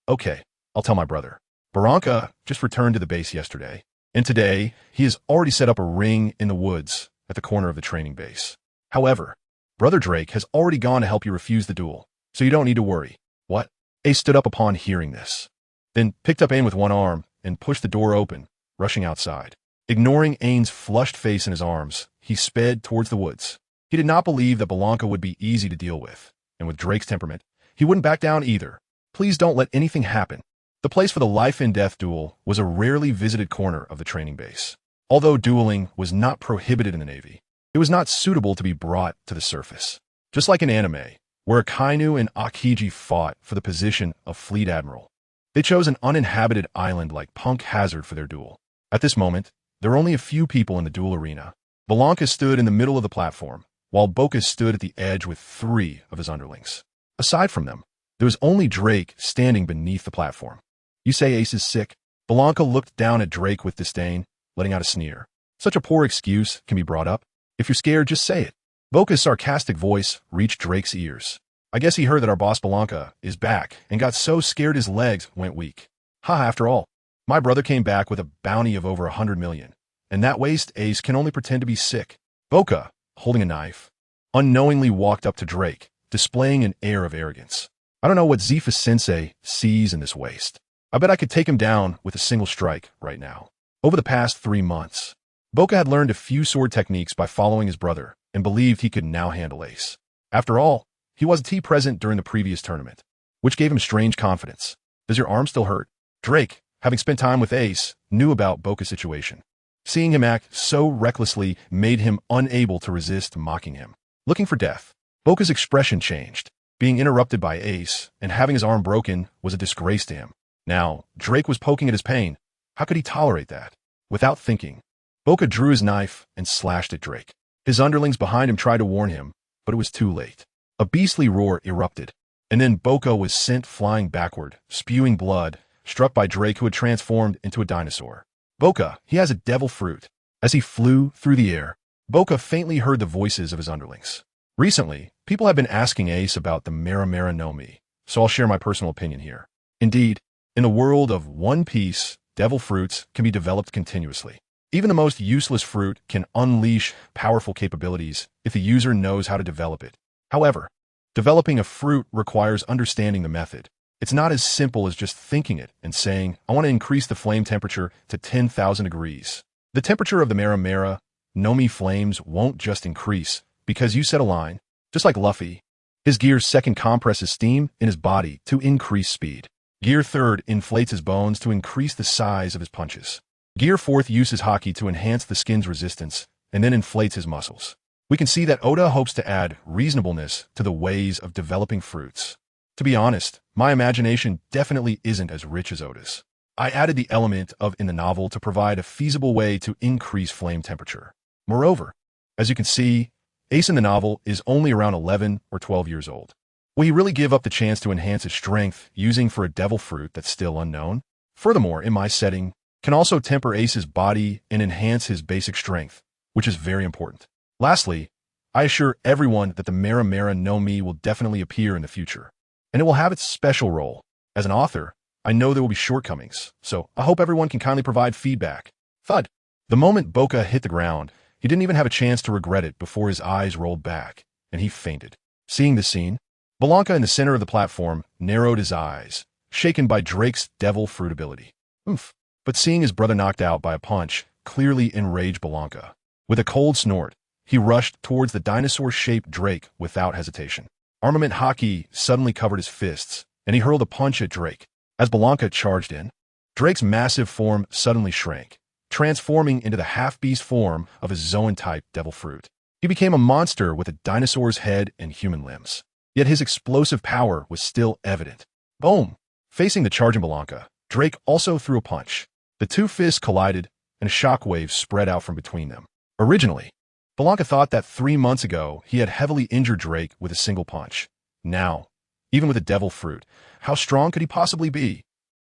"Okay, I'll tell my brother. Barranca just returned to the base yesterday, and today he has already set up a ring in the woods at the corner of the training base. However, Brother Drake has already gone to help you refuse the duel, so you don't need to worry." "What?" Ace stood up upon hearing this, then picked up Ain with one arm and pushed the door open, rushing outside. Ignoring Ain's flushed face in his arms, he sped towards the woods. He did not believe that Blanca would be easy to deal with, and with Drake's temperament, he wouldn't back down either. Please don't let anything happen. The place for the life-and-death duel was a rarely visited corner of the training base. Although dueling was not prohibited in the Navy, it was not suitable to be brought to the surface. Just like in anime, where Akainu and Akiji fought for the position of Fleet Admiral, they chose an uninhabited island like Punk Hazard for their duel. At this moment, there were only a few people in the duel arena. Blanca stood in the middle of the platform, while Bocas stood at the edge with 3 of his underlings. Aside from them, there was only Drake standing beneath the platform. "You say Ace is sick?" Blanca looked down at Drake with disdain, letting out a sneer. "Such a poor excuse can be brought up. If you're scared, just say it." Bocas' sarcastic voice reached Drake's ears. "I guess he heard that our boss Blanca is back and got so scared his legs went weak. After all, my brother came back with a bounty of over 100 million, and that waste Ace can only pretend to be sick." Boca, holding a knife, unknowingly walked up to Drake, displaying an air of arrogance. "I don't know what Zifa-sensei sees in this waste. I bet I could take him down with a single strike right now." Over the past 3 months, Boca had learned a few sword techniques by following his brother and believed he could now handle Ace. After all, he was present during the previous tournament, which gave him strange confidence. "Does your arm still hurt?" Drake, having spent time with Ace, knew about Boca's situation. Seeing him act so recklessly made him unable to resist mocking him. Looking for death, Boca's expression changed. Being interrupted by Ace and having his arm broken was a disgrace to him. Now, Drake was poking at his pain. How could he tolerate that? Without thinking, Boca drew his knife and slashed at Drake. His underlings behind him tried to warn him, but it was too late. A beastly roar erupted, and then Boca was sent flying backward, spewing blood, struck by Drake, who had transformed into a dinosaur. "Boca, he has a devil fruit." As he flew through the air, Boca faintly heard the voices of his underlings. Recently, people have been asking Ace about the Mera Mera no Mi, so I'll share my personal opinion here. Indeed, in the world of One Piece, devil fruits can be developed continuously. Even the most useless fruit can unleash powerful capabilities if the user knows how to develop it. However, developing a fruit requires understanding the method. It's not as simple as just thinking it and saying, "I want to increase the flame temperature to 10,000 degrees. The temperature of the Mera Mera no Mi flames won't just increase because you set a line. Just like Luffy, his Gear's second compresses steam in his body to increase speed. Gear third inflates his bones to increase the size of his punches. Gear fourth uses Haki to enhance the skin's resistance and then inflates his muscles." We can see that Oda hopes to add reasonableness to the ways of developing fruits. To be honest, my imagination definitely isn't as rich as Oda's. I added the element of in the novel to provide a feasible way to increase flame temperature. Moreover, as you can see, Ace in the novel is only around 11 or 12 years old. Will he really give up the chance to enhance his strength using for a devil fruit that's still unknown? Furthermore, in my setting, can also temper Ace's body and enhance his basic strength, which is very important. Lastly, I assure everyone that the Mera Mera no Mi will definitely appear in the future, and it will have its special role. As an author, I know there will be shortcomings, so I hope everyone can kindly provide feedback. Thud. The moment Boca hit the ground, he didn't even have a chance to regret it before his eyes rolled back, and he fainted. Seeing the scene, Blanca in the center of the platform narrowed his eyes, shaken by Drake's devil fruit ability. Oomph. But seeing his brother knocked out by a punch clearly enraged Blanca. With a cold snort, he rushed towards the dinosaur-shaped Drake without hesitation. Armament Haki suddenly covered his fists, and he hurled a punch at Drake. As Blanca charged in, Drake's massive form suddenly shrank, transforming into the half-beast form of his Zoan-type devil fruit. He became a monster with a dinosaur's head and human limbs. Yet his explosive power was still evident. Boom! Facing the charging Blanca, Drake also threw a punch. The two fists collided, and a shockwave spread out from between them. Originally, Blanca thought that 3 months ago he had heavily injured Drake with a single punch. Now, even with a devil fruit, how strong could he possibly be?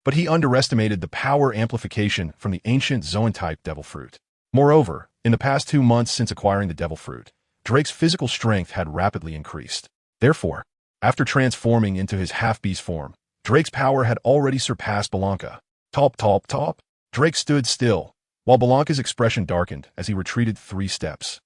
But he underestimated the power amplification from the ancient Zoan-type devil fruit. Moreover, in the past 2 months since acquiring the devil fruit, Drake's physical strength had rapidly increased. Therefore, after transforming into his half-beast form, Drake's power had already surpassed Blanca. Top, top, top. Drake stood still, while Blanca's expression darkened as he retreated 3 steps.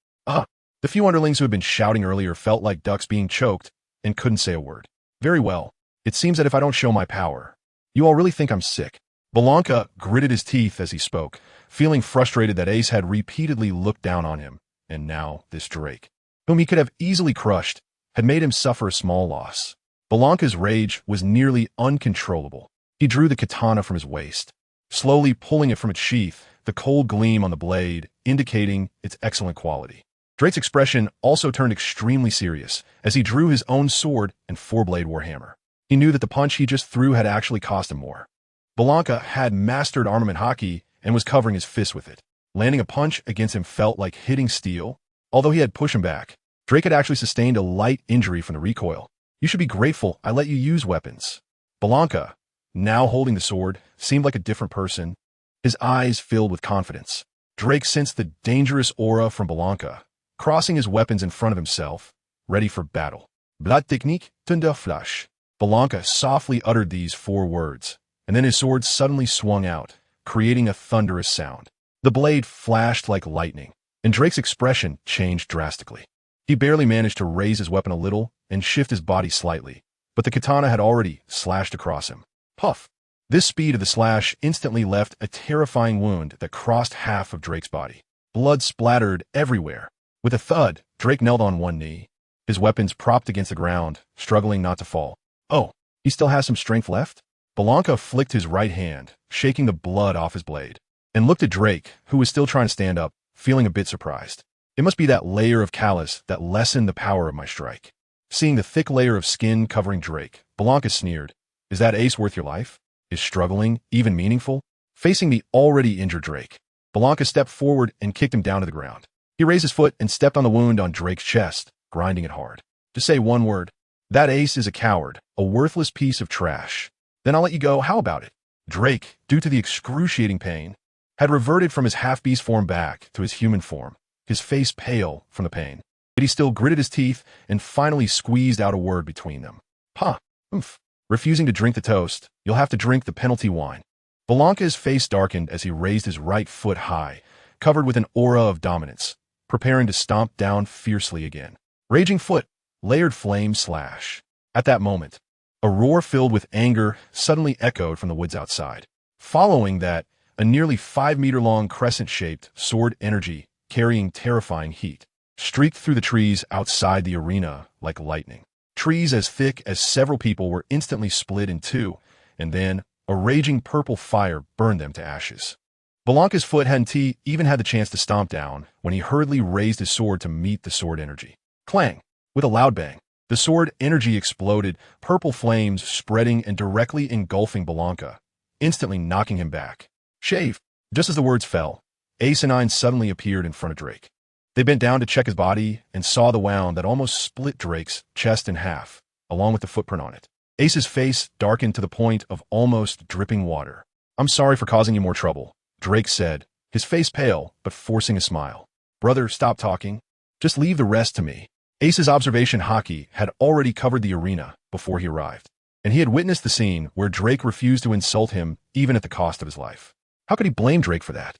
The few underlings who had been shouting earlier felt like ducks being choked and couldn't say a word. Very well. It seems that if I don't show my power, you all really think I'm sick. Blanca gritted his teeth as he spoke, feeling frustrated that Ace had repeatedly looked down on him, and now this Drake, whom he could have easily crushed, had made him suffer a small loss. Blanca's rage was nearly uncontrollable. He drew the katana from his waist, slowly pulling it from its sheath, the cold gleam on the blade indicating its excellent quality. Drake's expression also turned extremely serious as he drew his own sword and 4-blade warhammer. He knew that the punch he just threw had actually cost him more. Blanca had mastered armament Haki and was covering his fist with it. Landing a punch against him felt like hitting steel. Although he had pushed him back, Drake had actually sustained a light injury from the recoil. You should be grateful I let you use weapons. Blanca, now holding the sword, seemed like a different person, his eyes filled with confidence. Drake sensed the dangerous aura from Blanca, crossing his weapons in front of himself, ready for battle. Blatt Technique, Thunderflash. Blanca softly uttered these 4 words, and then his sword suddenly swung out, creating a thunderous sound. The blade flashed like lightning, and Drake's expression changed drastically. He barely managed to raise his weapon a little and shift his body slightly, but the katana had already slashed across him. Puff! This speed of the slash instantly left a terrifying wound that crossed half of Drake's body. Blood splattered everywhere. With a thud, Drake knelt on one knee, his weapons propped against the ground, struggling not to fall. Oh, he still has some strength left? Blanca flicked his right hand, shaking the blood off his blade, and looked at Drake, who was still trying to stand up, feeling a bit surprised. It must be that layer of callus that lessened the power of my strike. Seeing the thick layer of skin covering Drake, Blanca sneered. Is that ace worth your life? Is struggling even meaningful? Facing the already injured Drake, Blanca stepped forward and kicked him down to the ground. He raised his foot and stepped on the wound on Drake's chest, grinding it hard. To say one word, that ace is a coward, a worthless piece of trash. Then I'll let you go, how about it? Drake, due to the excruciating pain, had reverted from his half-beast form back to his human form, his face pale from the pain. But he still gritted his teeth and finally squeezed out a word between them. Oomph. Refusing to drink the toast, you'll have to drink the penalty wine. Blanca's face darkened as he raised his right foot high, covered with an aura of dominance, preparing to stomp down fiercely again. Raging foot, layered flame slash. At that moment, a roar filled with anger suddenly echoed from the woods outside. Following that, a nearly 5-meter-long crescent-shaped sword energy carrying terrifying heat streaked through the trees outside the arena like lightning. Trees as thick as several people were instantly split in 2, and then a raging purple fire burned them to ashes. Blanca's foot hadn't even had the chance to stomp down when he hurriedly raised his sword to meet the sword energy. Clang! With a loud bang, the sword energy exploded, purple flames spreading and directly engulfing Blanca, instantly knocking him back. Shave! Just as the words fell, Asinine suddenly appeared in front of Drake. They bent down to check his body and saw the wound that almost split Drake's chest in half, along with the footprint on it. Ace's face darkened to the point of almost dripping water. I'm sorry for causing you more trouble, Drake said, his face pale but forcing a smile. Brother, stop talking. Just leave the rest to me. Ace's observation Haki had already covered the arena before he arrived, and he had witnessed the scene where Drake refused to insult him even at the cost of his life. How could he blame Drake for that?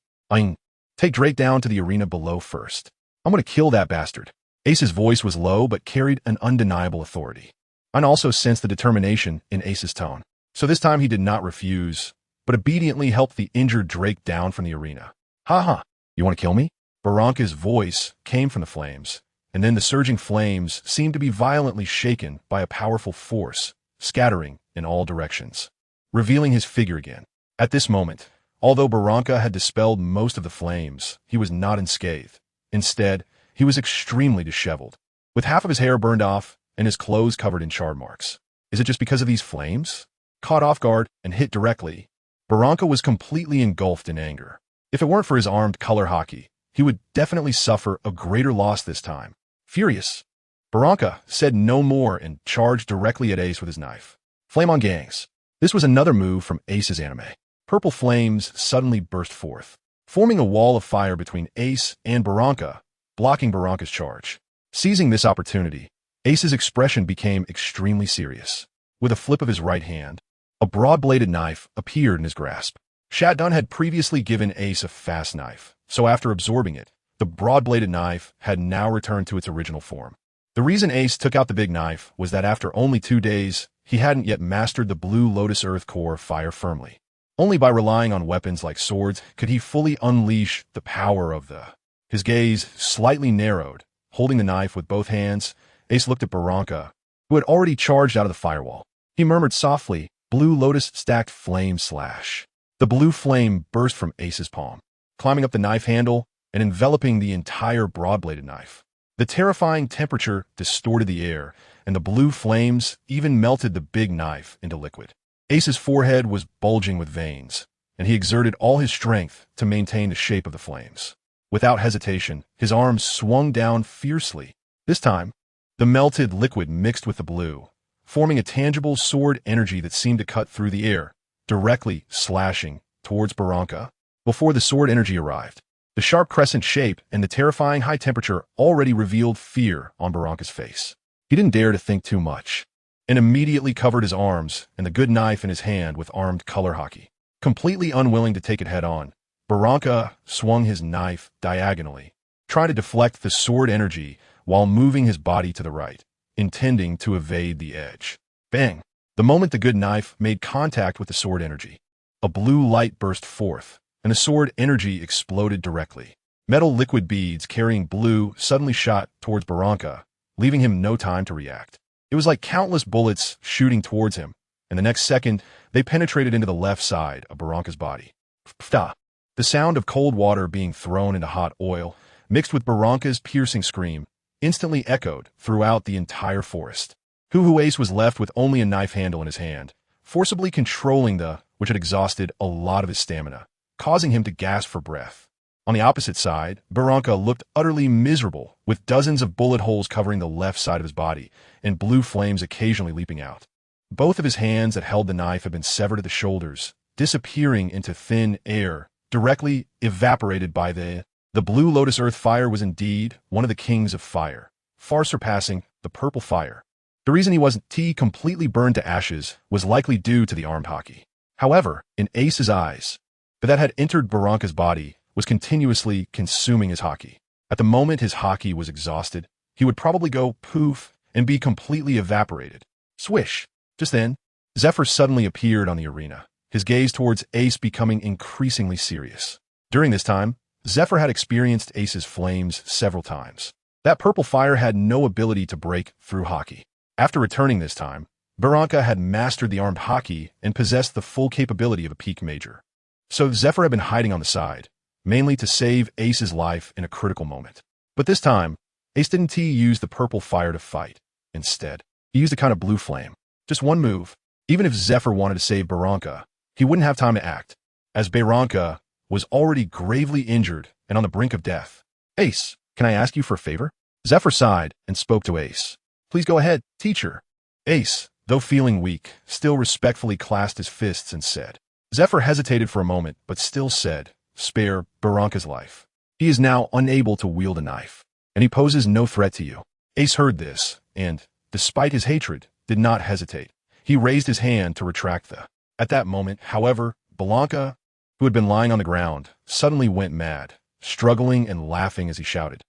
Take Drake down to the arena below first. I'm going to kill that bastard. Ace's voice was low but carried an undeniable authority. I also sensed the determination in Ace's tone. So this time he did not refuse, but obediently helped the injured Drake down from the arena. Ha! You want to kill me? Barranca's voice came from the flames, and then the surging flames seemed to be violently shaken by a powerful force, scattering in all directions, revealing his figure again. At this moment, although Barranca had dispelled most of the flames, he was not unscathed. Instead, he was extremely disheveled, with half of his hair burned off and his clothes covered in charred marks. Is it just because of these flames? Caught off guard and hit directly, Barranca was completely engulfed in anger. If it weren't for his armed color hockey, he would definitely suffer a greater loss this time. Furious, Barranca said no more and charged directly at Ace with his knife. Flame on gangs. This was another move from Ace's anime. Purple flames suddenly burst forth, forming a wall of fire between Ace and Barranca, blocking Barranca's charge. Seizing this opportunity, Ace's expression became extremely serious. With a flip of his right hand, a broad-bladed knife appeared in his grasp. Shatdun had previously given Ace a fast knife, so after absorbing it, the broad-bladed knife had now returned to its original form. The reason Ace took out the big knife was that after only 2 days, he hadn't yet mastered the Blue Lotus Earth Core fire firmly. Only by relying on weapons like swords could he fully unleash the power of the... His gaze slightly narrowed. Holding the knife with both hands, Ace looked at Barranca, who had already charged out of the firewall. He murmured softly, "Blue Lotus stacked flame slash." The blue flame burst from Ace's palm, climbing up the knife handle and enveloping the entire broad-bladed knife. The terrifying temperature distorted the air, and the blue flames even melted the big knife into liquid. Ace's forehead was bulging with veins, and he exerted all his strength to maintain the shape of the flames. Without hesitation, his arms swung down fiercely. This time, the melted liquid mixed with the blue, forming a tangible sword energy that seemed to cut through the air, directly slashing towards Barranca. Before the sword energy arrived, the sharp crescent shape and the terrifying high temperature already revealed fear on Barranca's face. He didn't dare to think too much, and immediately covered his arms and the good knife in his hand with armed color hockey. Completely unwilling to take it head-on, Barranca swung his knife diagonally, trying to deflect the sword energy while moving his body to the right, intending to evade the edge. Bang! The moment the good knife made contact with the sword energy, a blue light burst forth, and the sword energy exploded directly. Metal liquid beads carrying blue suddenly shot towards Barranca, leaving him no time to react. It was like countless bullets shooting towards him, and the next second, they penetrated into the left side of Barranca's body. Pfta! The sound of cold water being thrown into hot oil, mixed with Barranca's piercing scream, instantly echoed throughout the entire forest. Ace was left with only a knife handle in his hand, forcibly controlling which had exhausted a lot of his stamina, causing him to gasp for breath. On the opposite side, Barranca looked utterly miserable, with dozens of bullet holes covering the left side of his body, and blue flames occasionally leaping out. Both of his hands that held the knife had been severed at the shoulders, disappearing into thin air, directly evaporated by the Blue Lotus Earth Fire was indeed one of the kings of fire, far surpassing the purple fire. The reason he wasn't completely burned to ashes was likely due to the armed hockey. However, in Ace's eyes, that had entered Barranca's body was continuously consuming his hockey. At the moment his hockey was exhausted, he would probably go poof and be completely evaporated. Swish! Just then, Zephyr suddenly appeared on the arena, his gaze towards Ace becoming increasingly serious. During this time, Zephyr had experienced Ace's flames several times. That purple fire had no ability to break through hockey. After returning this time, Barranca had mastered the armed hockey and possessed the full capability of a peak major. So Zephyr had been hiding on the side, mainly to save Ace's life in a critical moment. But this time, Ace didn't use the purple fire to fight. Instead, he used a kind of blue flame. Just one move. Even if Zephyr wanted to save Barranca, he wouldn't have time to act, as Barranca was already gravely injured and on the brink of death. Ace, can I ask you for a favor? Zephyr sighed and spoke to Ace. Please go ahead, teacher. Ace, though feeling weak, still respectfully clasped his fists and said. Zephyr hesitated for a moment, but still said, spare Barranca's life. He is now unable to wield a knife, and he poses no threat to you. Ace heard this, and, despite his hatred, did not hesitate. He raised his hand to retract the. At that moment, however, Blanca, who had been lying on the ground, suddenly went mad, struggling and laughing as he shouted,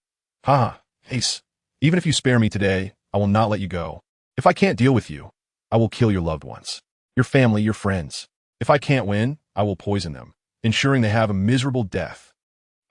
"Ha ha, Ace, even if you spare me today, I will not let you go. If I can't deal with you, I will kill your loved ones, your family, your friends. If I can't win, I will poison them, ensuring they have a miserable death."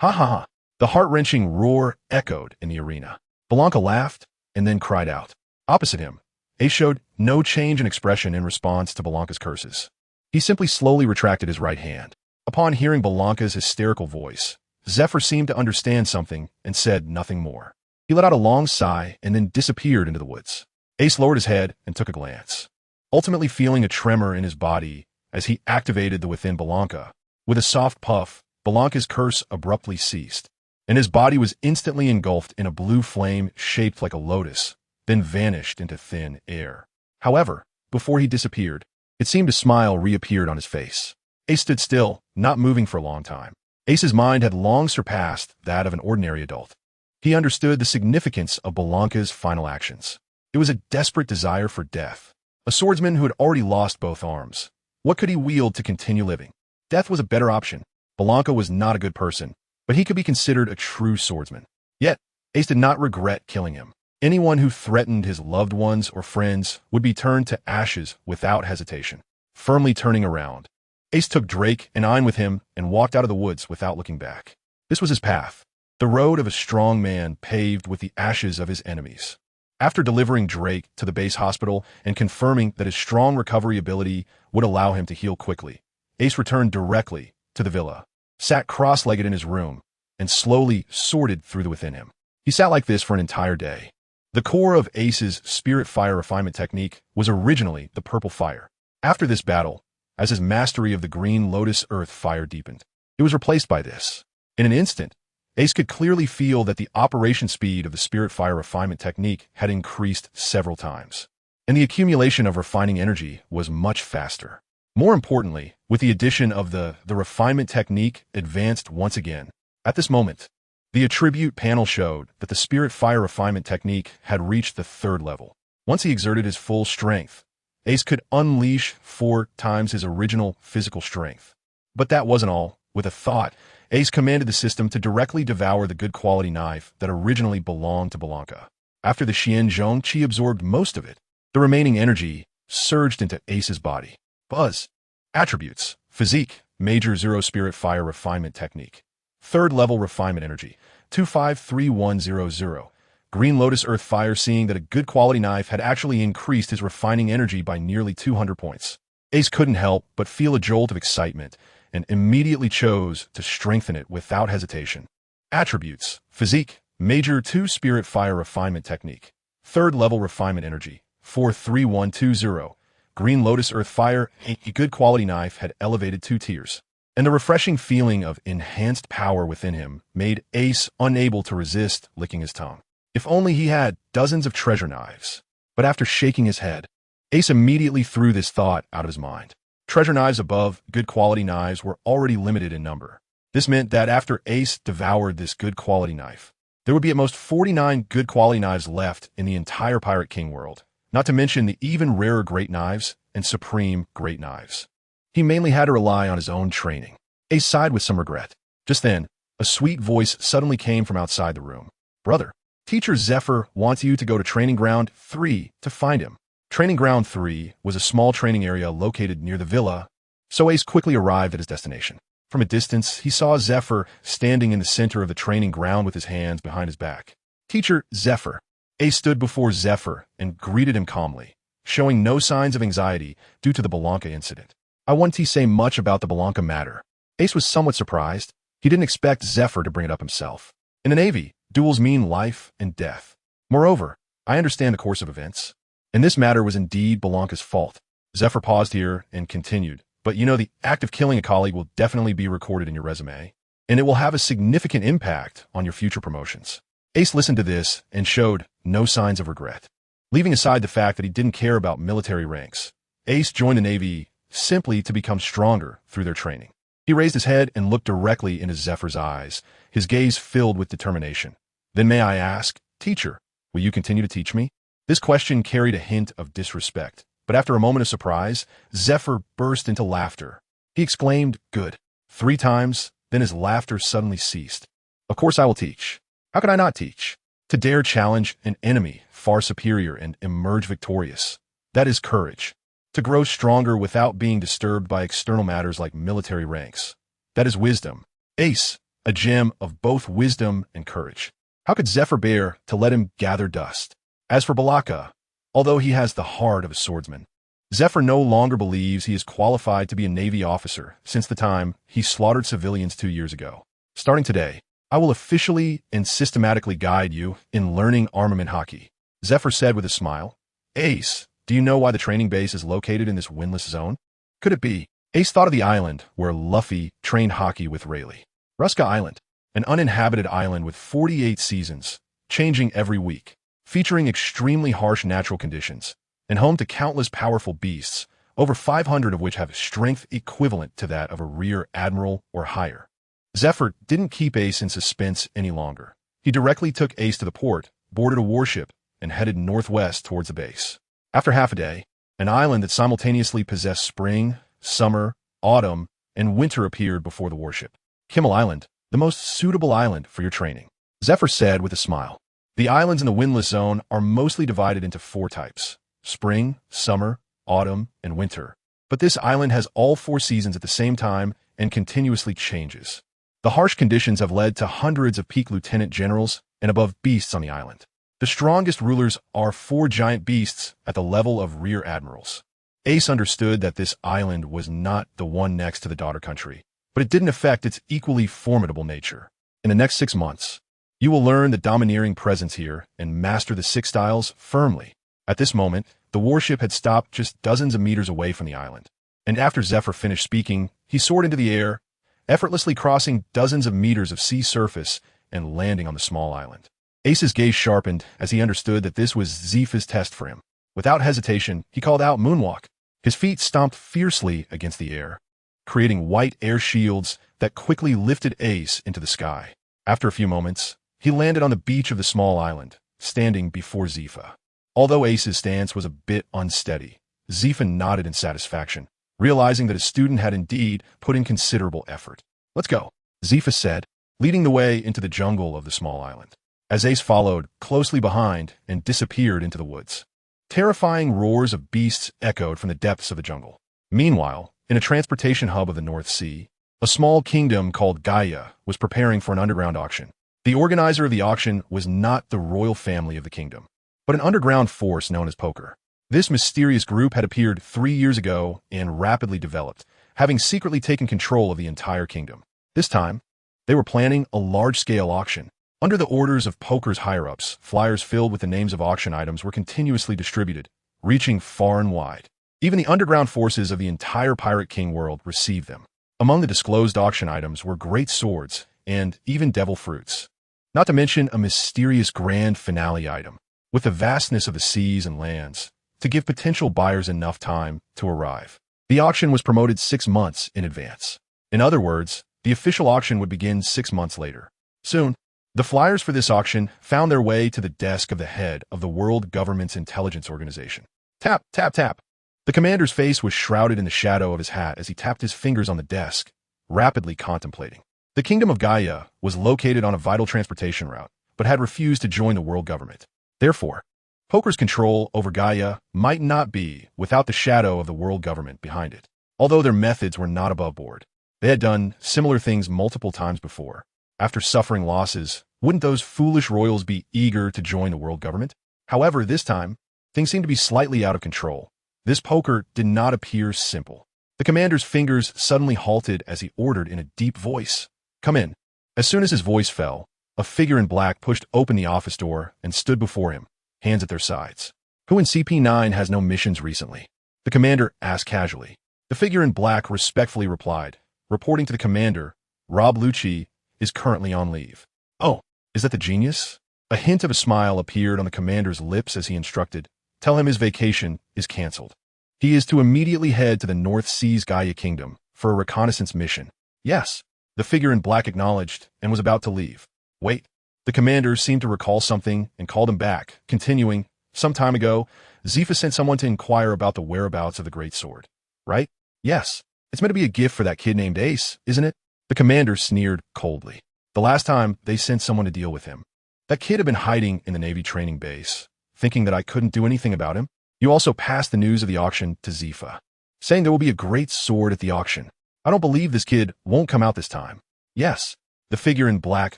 Ha ha ha. The heart-wrenching roar echoed in the arena. Blanca laughed and then cried out. Opposite him, Ace showed no change in expression in response to Blanca's curses. He simply slowly retracted his right hand. Upon hearing Blanca's hysterical voice, Zephyr seemed to understand something and said nothing more. He let out a long sigh and then disappeared into the woods. Ace lowered his head and took a glance, ultimately feeling a tremor in his body as he activated the within Blanca. With a soft puff, Blanca's curse abruptly ceased, and his body was instantly engulfed in a blue flame shaped like a lotus, then vanished into thin air. However, before he disappeared, it seemed a smile reappeared on his face. Ace stood still, not moving for a long time. Ace's mind had long surpassed that of an ordinary adult. He understood the significance of Blanca's final actions. It was a desperate desire for death. A swordsman who had already lost both arms. What could he wield to continue living? Death was a better option. Blanca was not a good person, but he could be considered a true swordsman. Yet, Ace did not regret killing him. Anyone who threatened his loved ones or friends would be turned to ashes without hesitation. Firmly turning around, Ace took Drake and Ein with him and walked out of the woods without looking back. This was his path, the road of a strong man paved with the ashes of his enemies. After delivering Drake to the base hospital and confirming that his strong recovery ability would allow him to heal quickly, Ace returned directly to the villa, sat cross-legged in his room, and slowly sorted through the within him. He sat like this for an entire day. The core of Ace's spirit fire refinement technique was originally the purple fire. After this battle, as his mastery of the green lotus earth fire deepened, it was replaced by this. In an instant, Ace could clearly feel that the operation speed of the spirit fire refinement technique had increased several times, and the accumulation of refining energy was much faster. More importantly, with the addition of the refinement technique advanced once again. At this moment, the attribute panel showed that the spirit fire refinement technique had reached the 3rd level. Once he exerted his full strength, Ace could unleash 4 times his original physical strength. But that wasn't all. With a thought, Ace commanded the system to directly devour the good quality knife that originally belonged to Blanca. After the Xian Zhong Qi absorbed most of it, the remaining energy surged into Ace's body. Buzz. Attributes. Physique. Major 0 Spirit Fire Refinement Technique. 3rd level refinement energy. 253100. Green Lotus Earth Fire, seeing that a good quality knife had actually increased his refining energy by nearly 200 points. Ace couldn't help but feel a jolt of excitement and immediately chose to strengthen it without hesitation. Attributes. Physique. Major 2 Spirit Fire Refinement Technique. 3rd level refinement energy. 43120. Green Lotus Earth Fire, a good quality knife, had elevated 2 tiers, and the refreshing feeling of enhanced power within him made Ace unable to resist licking his tongue. If only he had dozens of treasure knives. But after shaking his head, Ace immediately threw this thought out of his mind. Treasure knives above good quality knives were already limited in number. This meant that after Ace devoured this good quality knife, there would be at most 49 good quality knives left in the entire Pirate King world, not to mention the even rarer great knives and supreme great knives. He mainly had to rely on his own training. Ace sighed with some regret. Just then, a sweet voice suddenly came from outside the room. Brother, Teacher Zephyr wants you to go to Training Ground 3 to find him. Training Ground 3 was a small training area located near the villa, so Ace quickly arrived at his destination. From a distance, he saw Zephyr standing in the center of the training ground with his hands behind his back. Teacher Zephyr. Ace stood before Zephyr and greeted him calmly, showing no signs of anxiety due to the Blanca incident. I wouldn't say much about the Blanca matter. Ace was somewhat surprised. He didn't expect Zephyr to bring it up himself. In the Navy, duels mean life and death. Moreover, I understand the course of events, and this matter was indeed Blanca's fault. Zephyr paused here and continued, but you know, the act of killing a colleague will definitely be recorded in your resume, and it will have a significant impact on your future promotions. Ace listened to this and showed no signs of regret. Leaving aside the fact that he didn't care about military ranks, Ace joined the Navy simply to become stronger through their training. He raised his head and looked directly into Zephyr's eyes, his gaze filled with determination. Then may I ask, Teacher, will you continue to teach me? This question carried a hint of disrespect, But after a moment of surprise, Zephyr burst into laughter. He exclaimed, "Good," 3 times, then his laughter suddenly ceased. "Of course I will teach. How could I not teach? To dare challenge an enemy far superior and emerge victorious. That is courage. To grow stronger without being disturbed by external matters like military ranks. That is wisdom. Ace, a gem of both wisdom and courage. How could Zephyr bear to let him gather dust? As for Balaka, although he has the heart of a swordsman, Zephyr no longer believes he is qualified to be a Navy officer since the time he slaughtered civilians 2 years ago. Starting today, I will officially and systematically guide you in learning armament hockey," Zephyr said with a smile. "Ace, do you know why the training base is located in this windless zone? Could it be?" Ace thought of the island where Luffy trained hockey with Rayleigh. Ruska Island, an uninhabited island with 48 seasons, changing every week, featuring extremely harsh natural conditions, and home to countless powerful beasts, over 500 of which have strength equivalent to that of a rear admiral or higher. Zephyr didn't keep Ace in suspense any longer. He directly took Ace to the port, boarded a warship, and headed northwest towards the base. After half a day, an island that simultaneously possessed spring, summer, autumn, and winter appeared before the warship. "Kimmel Island, the most suitable island for your training," Zephyr said with a smile. The islands in the windless zone are mostly divided into 4 types: spring, summer, autumn, and winter. But this island has all 4 seasons at the same time and continuously changes. The harsh conditions have led to hundreds of peak lieutenant generals and above beasts on the island. The strongest rulers are 4 giant beasts at the level of rear admirals. Ace understood that this island was not the one next to the daughter country, but it didn't affect its equally formidable nature. In the next 6 months, you will learn the domineering presence here and master the 6 styles firmly. At this moment, the warship had stopped just dozens of meters away from the island, and after Zephyr finished speaking, he soared into the air, effortlessly crossing dozens of meters of sea surface and landing on the small island. Ace's gaze sharpened as he understood that this was Zepha's test for him. Without hesitation, he called out, "Moonwalk." His feet stomped fiercely against the air, creating white air shields that quickly lifted Ace into the sky. After a few moments, he landed on the beach of the small island, standing before Zepha. Although Ace's stance was a bit unsteady, Zepha nodded in satisfaction, realizing that his student had indeed put in considerable effort. "Let's go," Zepha said, leading the way into the jungle of the small island. As Ace followed closely behind and disappeared into the woods, terrifying roars of beasts echoed from the depths of the jungle. Meanwhile, in a transportation hub of the North Sea, a small kingdom called Gaia was preparing for an underground auction. The organizer of the auction was not the royal family of the kingdom, but an underground force known as Poker. This mysterious group had appeared 3 years ago and rapidly developed, having secretly taken control of the entire kingdom. This time, they were planning a large-scale auction. Under the orders of Poker's higher-ups, flyers filled with the names of auction items were continuously distributed, reaching far and wide. Even the underground forces of the entire Pirate King world received them. Among the disclosed auction items were great swords and even devil fruits, not to mention a mysterious grand finale item, with the vastness of the seas and lands, to give potential buyers enough time to arrive. The auction was promoted 6 months in advance. In other words, the official auction would begin 6 months later. Soon, the flyers for this auction found their way to the desk of the head of the world government's intelligence organization. Tap, tap, tap. The commander's face was shrouded in the shadow of his hat as he tapped his fingers on the desk, rapidly contemplating. The kingdom of Gaia was located on a vital transportation route, but had refused to join the world government. Therefore, Poker's control over Gaia might not be without the shadow of the world government behind it. Although their methods were not above board, they had done similar things multiple times before. After suffering losses, wouldn't those foolish royals be eager to join the world government? However, this time, things seemed to be slightly out of control. This Poker did not appear simple. The commander's fingers suddenly halted as he ordered in a deep voice, "Come in." As soon as his voice fell, a figure in black pushed open the office door and stood before him, hands at their sides. "Who in CP9 has no missions recently?" the commander asked casually. The figure in black respectfully replied, reporting to the commander, "Rob Lucci is currently on leave." "Oh, is that the genius?" A hint of a smile appeared on the commander's lips as he instructed, "Tell him his vacation is cancelled. He is to immediately head to the North Sea's Gaia Kingdom for a reconnaissance mission." "Yes," the figure in black acknowledged and was about to leave. "Wait." The commander seemed to recall something and called him back, continuing, "Some time ago, Zifa sent someone to inquire about the whereabouts of the great sword. Right? Yes. It's meant to be a gift for that kid named Ace, isn't it? The commander sneered coldly. The last time they sent someone to deal with him. That kid had been hiding in the Navy training base, thinking that I couldn't do anything about him. You also passed the news of the auction to Zifa, saying there will be a great sword at the auction. I don't believe this kid won't come out this time. Yes. The figure in black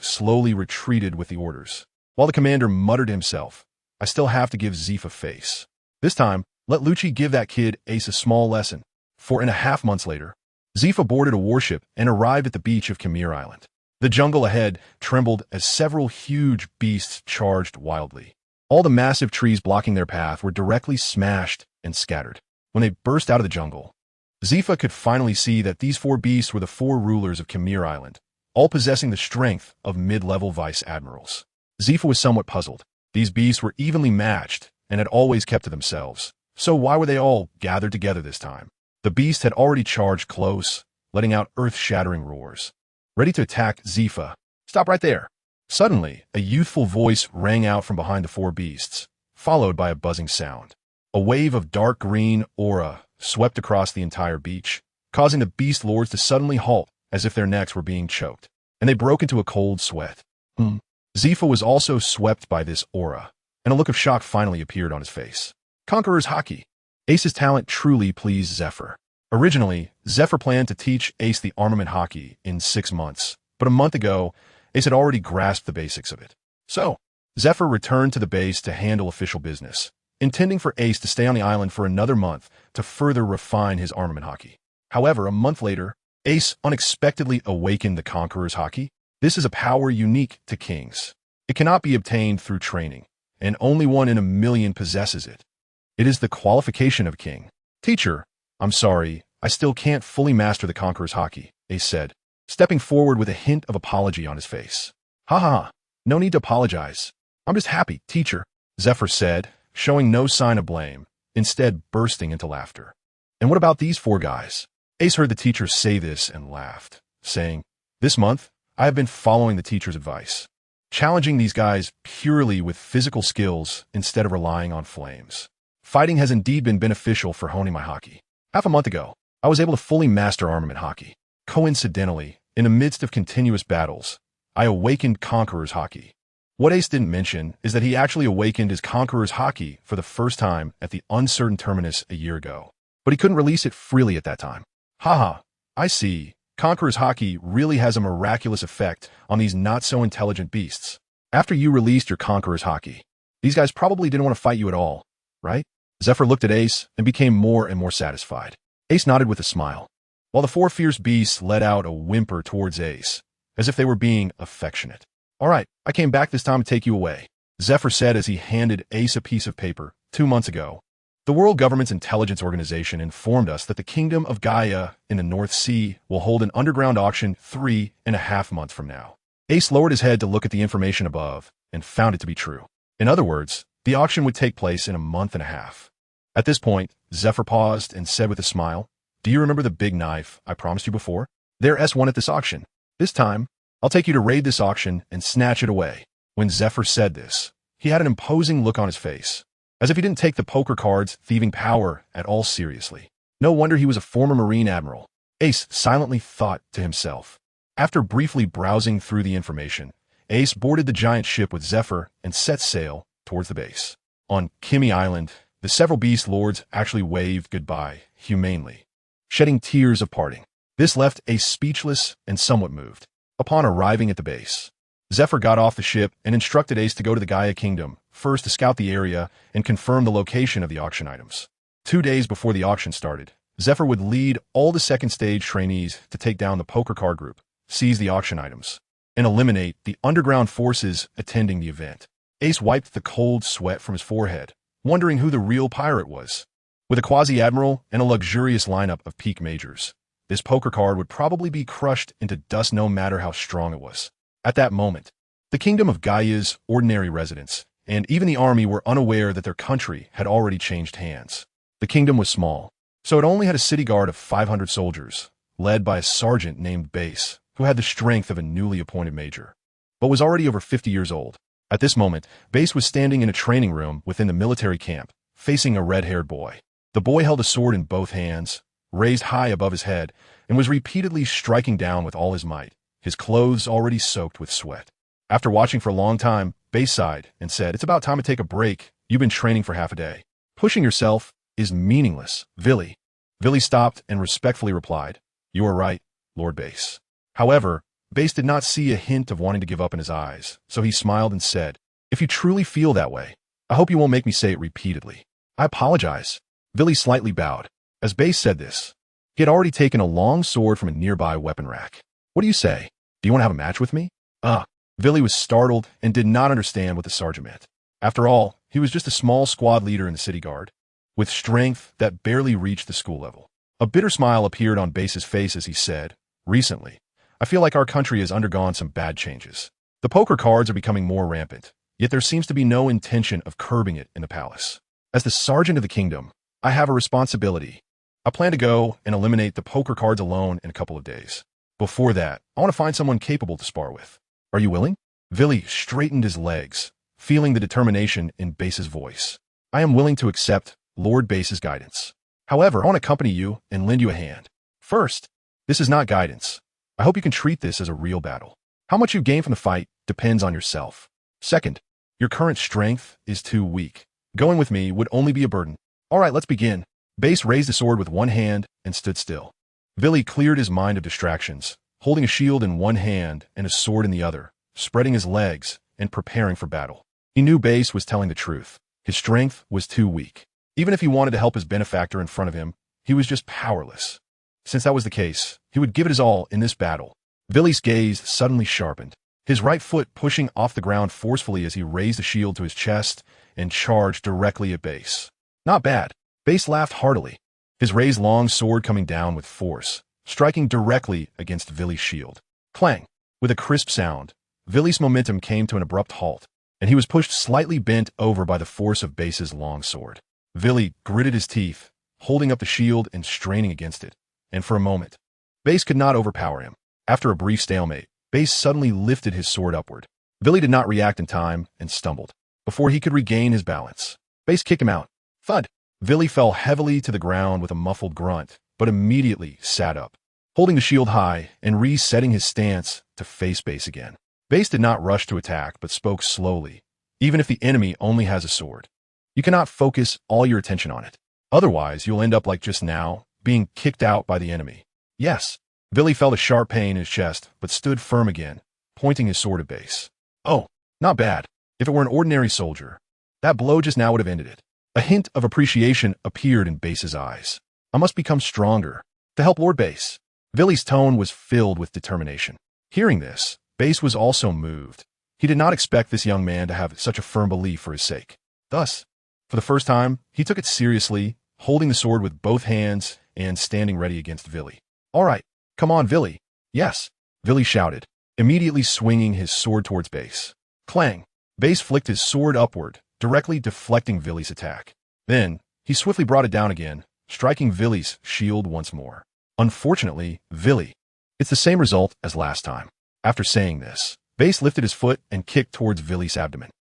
slowly retreated with the orders, while the commander muttered to himself, I still have to give Zifa face. This time, let Lucci give that kid Ace a small lesson. 4.5 months later, Zifa boarded a warship and arrived at the beach of Khmer Island. The jungle ahead trembled as several huge beasts charged wildly. All the massive trees blocking their path were directly smashed and scattered. When they burst out of the jungle, Zifa could finally see that these 4 beasts were the 4 rulers of Khmer Island, all possessing the strength of mid-level vice admirals. Zifa was somewhat puzzled. These beasts were evenly matched and had always kept to themselves. So why were they all gathered together this time? The beast had already charged close, letting out earth-shattering roars, ready to attack Zifa. Stop right there. Suddenly, a youthful voice rang out from behind the 4 beasts, followed by a buzzing sound. A wave of dark green aura swept across the entire beach, causing the beast lords to suddenly halt as if their necks were being choked, and they broke into a cold sweat. Zifa was also swept by this aura, and a look of shock finally appeared on his face. Conqueror's Haki. Ace's talent truly pleased Zephyr. Originally, Zephyr planned to teach Ace the armament Haki in 6 months, but a month ago, Ace had already grasped the basics of it. So, Zephyr returned to the base to handle official business, intending for Ace to stay on the island for another month to further refine his armament Haki. However, a month later, Ace unexpectedly awakened the Conqueror's Haki. This is a power unique to kings. It cannot be obtained through training, and only 1 in a million possesses it. It is the qualification of a king. Teacher, I'm sorry, I still can't fully master the Conqueror's Haki, Ace said, stepping forward with a hint of apology on his face. Ha ha, no need to apologize. I'm just happy, teacher, Zephyr said, showing no sign of blame, instead bursting into laughter. And what about these 4 guys? Ace heard the teacher say this and laughed, saying, This month, I have been following the teacher's advice, challenging these guys purely with physical skills instead of relying on flames. Fighting has indeed been beneficial for honing my Haki. Half a month ago, I was able to fully master armament Haki. Coincidentally, in the midst of continuous battles, I awakened Conqueror's Haki. What Ace didn't mention is that he actually awakened his Conqueror's Haki for the first time at the Uncertain Terminus a year ago, but he couldn't release it freely at that time. Haha, I see. Conqueror's Haki really has a miraculous effect on these not-so-intelligent beasts. After you released your Conqueror's Haki, these guys probably didn't want to fight you at all, right? Zephyr looked at Ace and became more and more satisfied. Ace nodded with a smile, while the 4 fierce beasts let out a whimper towards Ace, as if they were being affectionate. All right, I came back this time to take you away, Zephyr said as he handed Ace a piece of paper. 2 months ago, the World Government's Intelligence Organization informed us that the Kingdom of Gaia in the North Sea will hold an underground auction 3.5 months from now. Ace lowered his head to look at the information above and found it to be true. In other words, the auction would take place in a month and a half. At this point, Zephyr paused and said with a smile, Do you remember the big knife I promised you before? There S1 at this auction. This time, I'll take you to raid this auction and snatch it away. When Zephyr said this, he had an imposing look on his face, as if he didn't take the poker cards thieving power at all seriously. No wonder he was a former Marine Admiral. Ace silently thought to himself. After briefly browsing through the information, Ace boarded the giant ship with Zephyr and set sail towards the base. On Khmer Island, the several beast lords actually waved goodbye humanely, shedding tears of parting. This left Ace speechless and somewhat moved. Upon arriving at the base, Zephyr got off the ship and instructed Ace to go to the Gaia Kingdom, first to scout the area and confirm the location of the auction items. 2 days before the auction started, Zephyr would lead all the second stage trainees to take down the poker card group, seize the auction items, and eliminate the underground forces attending the event. Ace wiped the cold sweat from his forehead, wondering who the real pirate was. With a quasi-admiral and a luxurious lineup of peak majors, this poker card would probably be crushed into dust no matter how strong it was. At that moment, the Kingdom of Gaia's ordinary residents, and even the army, were unaware that their country had already changed hands. The kingdom was small, so it only had a city guard of 500 soldiers, led by a sergeant named Base, who had the strength of a newly appointed major, but was already over 50 years old. At this moment, Base was standing in a training room within the military camp, facing a red-haired boy. The boy held a sword in both hands, raised high above his head, and was repeatedly striking down with all his might, his clothes already soaked with sweat. After watching for a long time, Base sighed and said, "It's about time to take a break. You've been training for half a day. Pushing yourself is meaningless, Villy." Villy stopped and respectfully replied, "You are right, Lord Base." However, Base did not see a hint of wanting to give up in his eyes, so he smiled and said, "If you truly feel that way, I hope you won't make me say it repeatedly." "I apologize." Villy slightly bowed. As Base said this, he had already taken a long sword from a nearby weapon rack. "What do you say? Do you want to have a match with me?" Villy was startled and did not understand what the sergeant meant. After all, he was just a small squad leader in the city guard, with strength that barely reached the school level. A bitter smile appeared on Base's face as he said, "Recently, I feel like our country has undergone some bad changes. The poker cards are becoming more rampant, yet there seems to be no intention of curbing it in the palace. As the sergeant of the kingdom, I have a responsibility. I plan to go and eliminate the poker cards alone in a couple of days. Before that, I want to find someone capable to spar with. Are you willing?" Villy straightened his legs, feeling the determination in Base's voice. "I am willing to accept Lord Base's guidance. However, I want to accompany you and lend you a hand. First, this is not guidance. I hope you can treat this as a real battle. How much you gain from the fight depends on yourself. Second, your current strength is too weak. Going with me would only be a burden. All right, let's begin." Base raised the sword with one hand and stood still. Villy cleared his mind of distractions, holding a shield in one hand and a sword in the other, spreading his legs and preparing for battle. He knew Base was telling the truth. His strength was too weak. Even if he wanted to help his benefactor in front of him, he was just powerless. Since that was the case, he would give it his all in this battle. Villy's gaze suddenly sharpened, his right foot pushing off the ground forcefully as he raised the shield to his chest and charged directly at Base. "Not bad." Base laughed heartily, his raised long sword coming down with force, striking directly against Villy's shield. Clang! With a crisp sound, Villy's momentum came to an abrupt halt, and he was pushed slightly bent over by the force of Base's long sword. Villy gritted his teeth, holding up the shield and straining against it, and for a moment, Base could not overpower him. After a brief stalemate, Base suddenly lifted his sword upward. Villy did not react in time and stumbled. Before he could regain his balance, Base kicked him out. Thud! Villy fell heavily to the ground with a muffled grunt, but immediately sat up, holding the shield high and resetting his stance to face Base again. Base did not rush to attack, but spoke slowly. "Even if the enemy only has a sword, you cannot focus all your attention on it. Otherwise, you'll end up like just now, being kicked out by the enemy." "Yes." Villy felt a sharp pain in his chest, but stood firm again, pointing his sword at Base. "Oh, not bad. If it were an ordinary soldier, that blow just now would have ended it." A hint of appreciation appeared in Base's eyes. "I must become stronger to help Lord Base." Villy's tone was filled with determination. Hearing this, Base was also moved. He did not expect this young man to have such a firm belief for his sake. Thus, for the first time, he took it seriously, holding the sword with both hands and standing ready against Villy. "All right, come on, Villy." "Yes," Villy shouted, immediately swinging his sword towards Base. Clang! Base flicked his sword upward, directly deflecting Villy's attack. Then, he swiftly brought it down again, striking Villy's shield once more. Unfortunately, Villy, it's the same result as last time. After saying this, Base lifted his foot and kicked towards Villy's abdomen.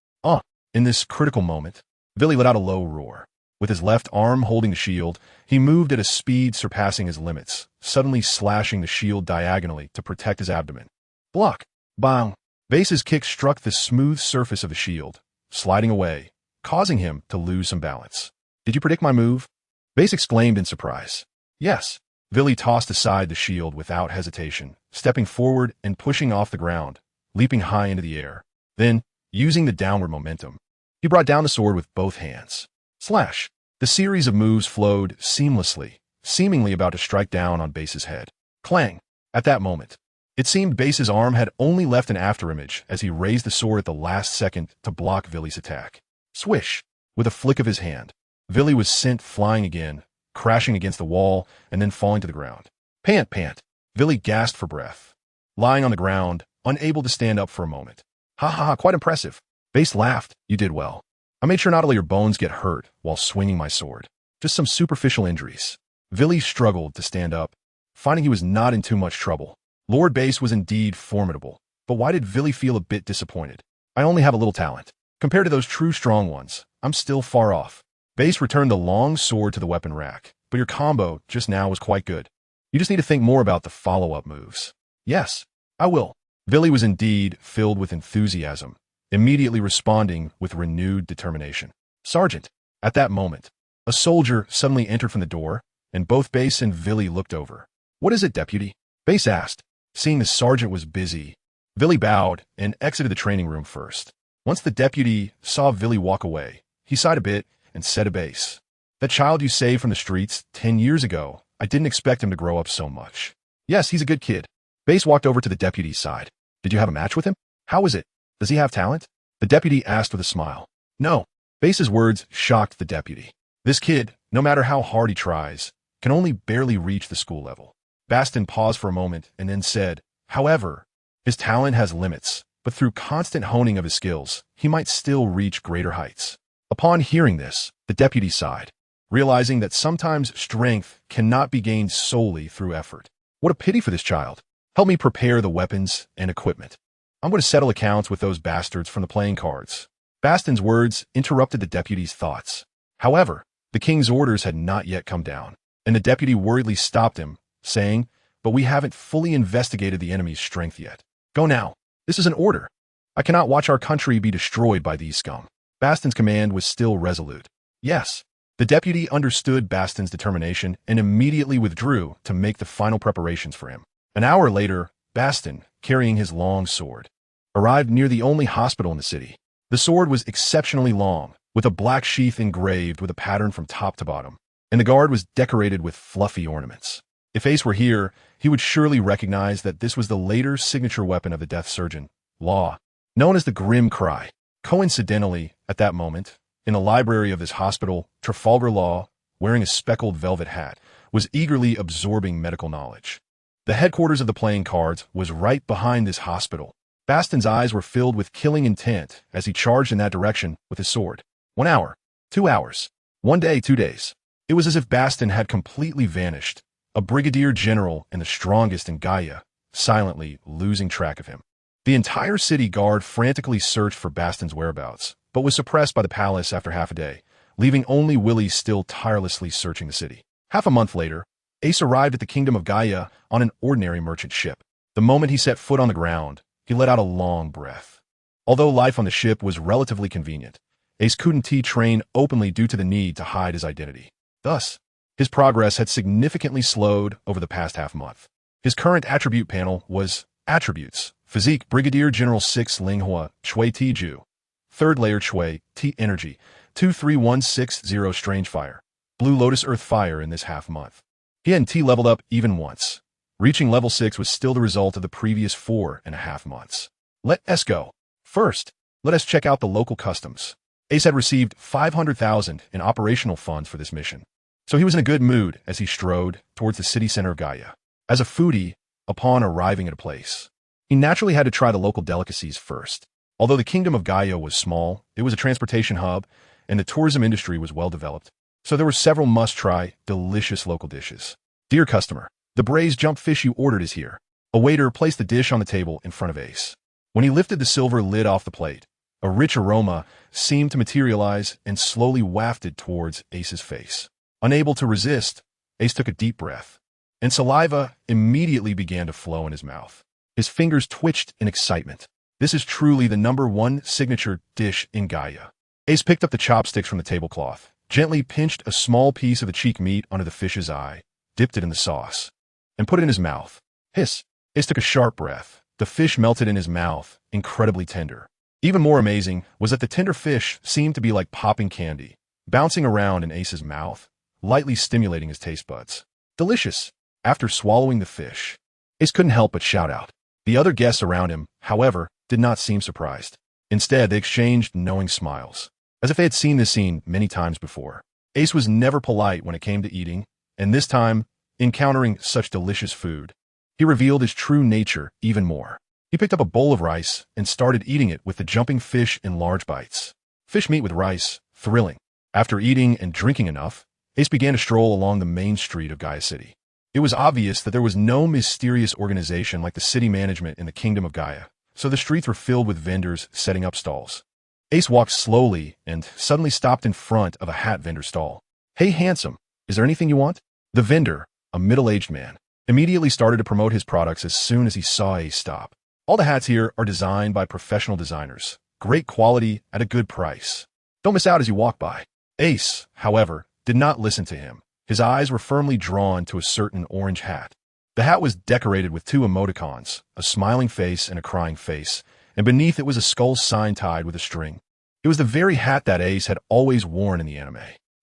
In this critical moment, Villy let out a low roar. With his left arm holding the shield, he moved at a speed surpassing his limits, suddenly slashing the shield diagonally to protect his abdomen. Block! Bang! Base's kick struck the smooth surface of the shield, sliding away, causing him to lose some balance. "Did you predict my move?" Base exclaimed in surprise. "Yes." Villy tossed aside the shield without hesitation, stepping forward and pushing off the ground, leaping high into the air. Then, using the downward momentum, he brought down the sword with both hands. Slash! The series of moves flowed seamlessly, seemingly about to strike down on Base's head. Clang! At that moment, it seemed Base's arm had only left an afterimage as he raised the sword at the last second to block Villy's attack. Swish! With a flick of his hand, Villy was sent flying again, crashing against the wall and then falling to the ground. Pant, pant! Villy gasped for breath, lying on the ground, unable to stand up for a moment. "Ha ha ha, quite impressive." Base laughed. "You did well. I made sure not to let your bones get hurt while swinging my sword. Just some superficial injuries." Villy struggled to stand up, finding he was not in too much trouble. Lord Base was indeed formidable, but why did Villy feel a bit disappointed? "I only have a little talent. Compared to those true strong ones, I'm still far off." Base returned the long sword to the weapon rack, but your combo just now was quite good. You just need to think more about the follow-up moves. Yes, I will. Vili was indeed filled with enthusiasm, immediately responding with renewed determination. Sergeant, at that moment, a soldier suddenly entered from the door, and both Base and Vili looked over. What is it, deputy? Base asked. Seeing the sergeant was busy, Vili bowed and exited the training room first. Once the deputy saw Vili walk away, he sighed a bit and said to Base, "That child you saved from the streets 10 years ago, I didn't expect him to grow up so much." "Yes, he's a good kid." Base walked over to the deputy's side. "Did you have a match with him? How was it? Does he have talent?" The deputy asked with a smile. "No." Base's words shocked the deputy. "This kid, no matter how hard he tries, can only barely reach the school level." Baston paused for a moment and then said, "However, his talent has limits, but through constant honing of his skills, he might still reach greater heights." Upon hearing this, the deputy sighed, realizing that sometimes strength cannot be gained solely through effort. "What a pity for this child. Help me prepare the weapons and equipment. I'm going to settle accounts with those bastards from the playing cards." Baston's words interrupted the deputy's thoughts. However, the king's orders had not yet come down, and the deputy worriedly stopped him, saying, "But we haven't fully investigated the enemy's strength yet. Go now. This is an order. I cannot watch our country be destroyed by these scum." Baston's command was still resolute. "Yes." The deputy understood Baston's determination and immediately withdrew to make the final preparations for him. An hour later, Baston, carrying his long sword, arrived near the only hospital in the city. The sword was exceptionally long, with a black sheath engraved with a pattern from top to bottom, and the guard was decorated with fluffy ornaments. If Ace were here, he would surely recognize that this was the later signature weapon of the death surgeon, Law, known as the Grim Cry. Coincidentally, at that moment, in the library of this hospital, Trafalgar Law, wearing a speckled velvet hat, was eagerly absorbing medical knowledge. The headquarters of the playing cards was right behind this hospital. Baston's eyes were filled with killing intent as he charged in that direction with his sword. 1 hour, 2 hours, 1 day, 2 days. It was as if Baston had completely vanished, a brigadier general and the strongest in Gaia, silently losing track of him. The entire city guard frantically searched for Baston's whereabouts, but was suppressed by the palace after half a day, leaving only Willie still tirelessly searching the city. Half a month later, Ace arrived at the kingdom of Gaia on an ordinary merchant ship. The moment he set foot on the ground, he let out a long breath. Although life on the ship was relatively convenient, Ace couldn't train openly due to the need to hide his identity. Thus, his progress had significantly slowed over the past half-month. His current attribute panel was Attributes, Physique Brigadier General 6 Linghua, Chui Tiju, 3rd Layer Chui, T Energy, 23160 Strange Fire, Blue Lotus Earth Fire in this half-month. He hadn't leveled up even once. Reaching level 6 was still the result of the previous 4.5 months. Let us go. First, let us check out the local customs. Ace had received 500,000 in operational funds for this mission, so he was in a good mood as he strode towards the city center of Gaia. As a foodie, upon arriving at a place, he naturally had to try the local delicacies first. Although the kingdom of Gaia was small, it was a transportation hub, and the tourism industry was well developed, so there were several must-try, delicious local dishes. "Dear customer, the braised jump fish you ordered is here." A waiter placed the dish on the table in front of Ace. When he lifted the silver lid off the plate, a rich aroma seemed to materialize and slowly wafted towards Ace's face. Unable to resist, Ace took a deep breath, and saliva immediately began to flow in his mouth. His fingers twitched in excitement. This is truly the #1 signature dish in Gaia. Ace picked up the chopsticks from the tablecloth, gently pinched a small piece of the cheek meat under the fish's eye, dipped it in the sauce, and put it in his mouth. Hiss! Ace took a sharp breath. The fish melted in his mouth, incredibly tender. Even more amazing was that the tender fish seemed to be like popping candy, bouncing around in Ace's mouth, lightly stimulating his taste buds. Delicious! After swallowing the fish, Ace couldn't help but shout out. The other guests around him, however, did not seem surprised. Instead, they exchanged knowing smiles, as if they had seen this scene many times before. Ace was never polite when it came to eating, and this time, encountering such delicious food, he revealed his true nature even more. He picked up a bowl of rice and started eating it with the jumping fish in large bites. Fish meat with rice, thrilling. After eating and drinking enough, Ace began to stroll along the main street of Gaia City. It was obvious that there was no mysterious organization like the city management in the kingdom of Gaia, so the streets were filled with vendors setting up stalls. Ace walked slowly and suddenly stopped in front of a hat vendor stall. "Hey, handsome, is there anything you want?" The vendor, a middle-aged man, immediately started to promote his products as soon as he saw Ace stop. "All the hats here are designed by professional designers. Great quality at a good price. Don't miss out as you walk by." Ace, however, did not listen to him. His eyes were firmly drawn to a certain orange hat. The hat was decorated with two emoticons, a smiling face and a crying face, and beneath it was a skull sign tied with a string. It was the very hat that Ace had always worn in the anime.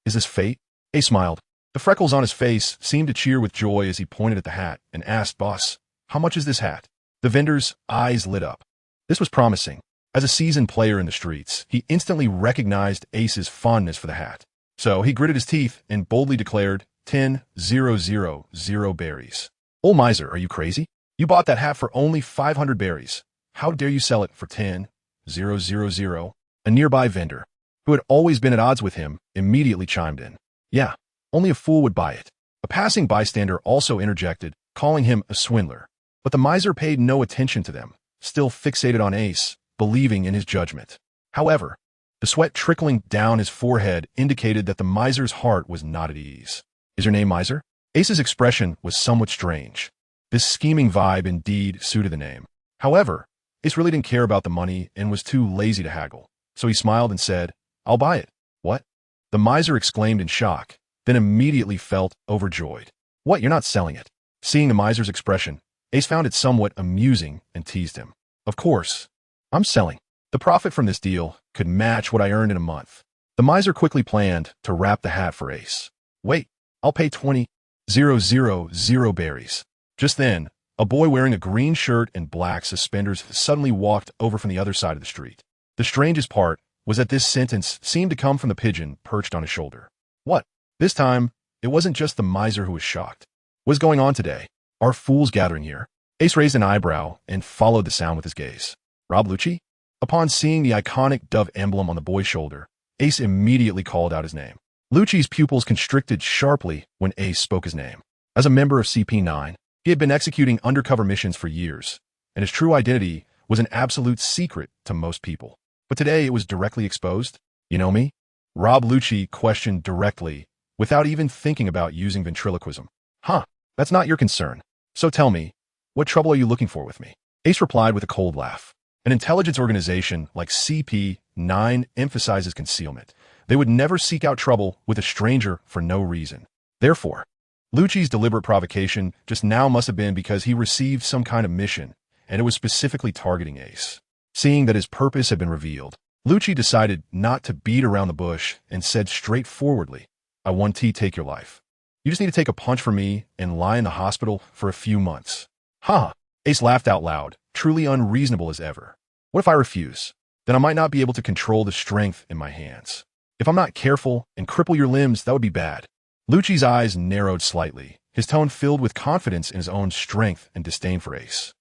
Is this fate? Ace smiled. The freckles on his face seemed to cheer with joy as he pointed at the hat and asked, "Boss, how much is this hat?" The vendor's eyes lit up. This was promising. As a seasoned player in the streets, he instantly recognized Ace's fondness for the hat. So he gritted his teeth and boldly declared, 10,000 berries. "Old miser, are you crazy? You bought that hat for only 500 berries. How dare you sell it for 10,000? A nearby vendor, who had always been at odds with him, immediately chimed in. "Yeah, only a fool would buy it." A passing bystander also interjected, calling him a swindler. But the miser paid no attention to them, still fixated on Ace, believing in his judgment. However, the sweat trickling down his forehead indicated that the miser's heart was not at ease. "Is your name Miser?" Ace's expression was somewhat strange. This scheming vibe indeed suited the name. However, Ace really didn't care about the money and was too lazy to haggle, so he smiled and said, "I'll buy it." "What?" The miser exclaimed in shock, then immediately felt overjoyed. "What, you're not selling it?" Seeing the miser's expression, Ace found it somewhat amusing and teased him. "Of course, I'm selling. The profit from this deal could match what I earned in a month." The miser quickly planned to wrap the hat for Ace. "Wait, I'll pay 20,000 berries." Just then, a boy wearing a green shirt and black suspenders suddenly walked over from the other side of the street. The strangest part was that this sentence seemed to come from the pigeon perched on his shoulder. What? This time, it wasn't just the miser who was shocked. "What's going on today? Are fools gathering here?" Ace raised an eyebrow and followed the sound with his gaze. "Rob Lucci?" Upon seeing the iconic dove emblem on the boy's shoulder, Ace immediately called out his name. Lucci's pupils constricted sharply when Ace spoke his name. As a member of CP9, he had been executing undercover missions for years, and his true identity was an absolute secret to most people. But today it was directly exposed. "You know me?" Rob Lucci questioned directly, without even thinking about using ventriloquism. "Huh, that's not your concern. So tell me, what trouble are you looking for with me?" Ace replied with a cold laugh. An intelligence organization like CP9 emphasizes concealment. They would never seek out trouble with a stranger for no reason. Therefore, Lucci's deliberate provocation just now must have been because he received some kind of mission, and it was specifically targeting Ace. Seeing that his purpose had been revealed, Lucci decided not to beat around the bush and said straightforwardly, "I want to take your life. You just need to take a punch from me and lie in the hospital for a few months." "Ha!" Ace laughed out loud, truly unreasonable as ever. "What if I refuse? Then I might not be able to control the strength in my hands. If I'm not careful and cripple your limbs, that would be bad." Lucci's eyes narrowed slightly, his tone filled with confidence in his own strength and disdain for Ace.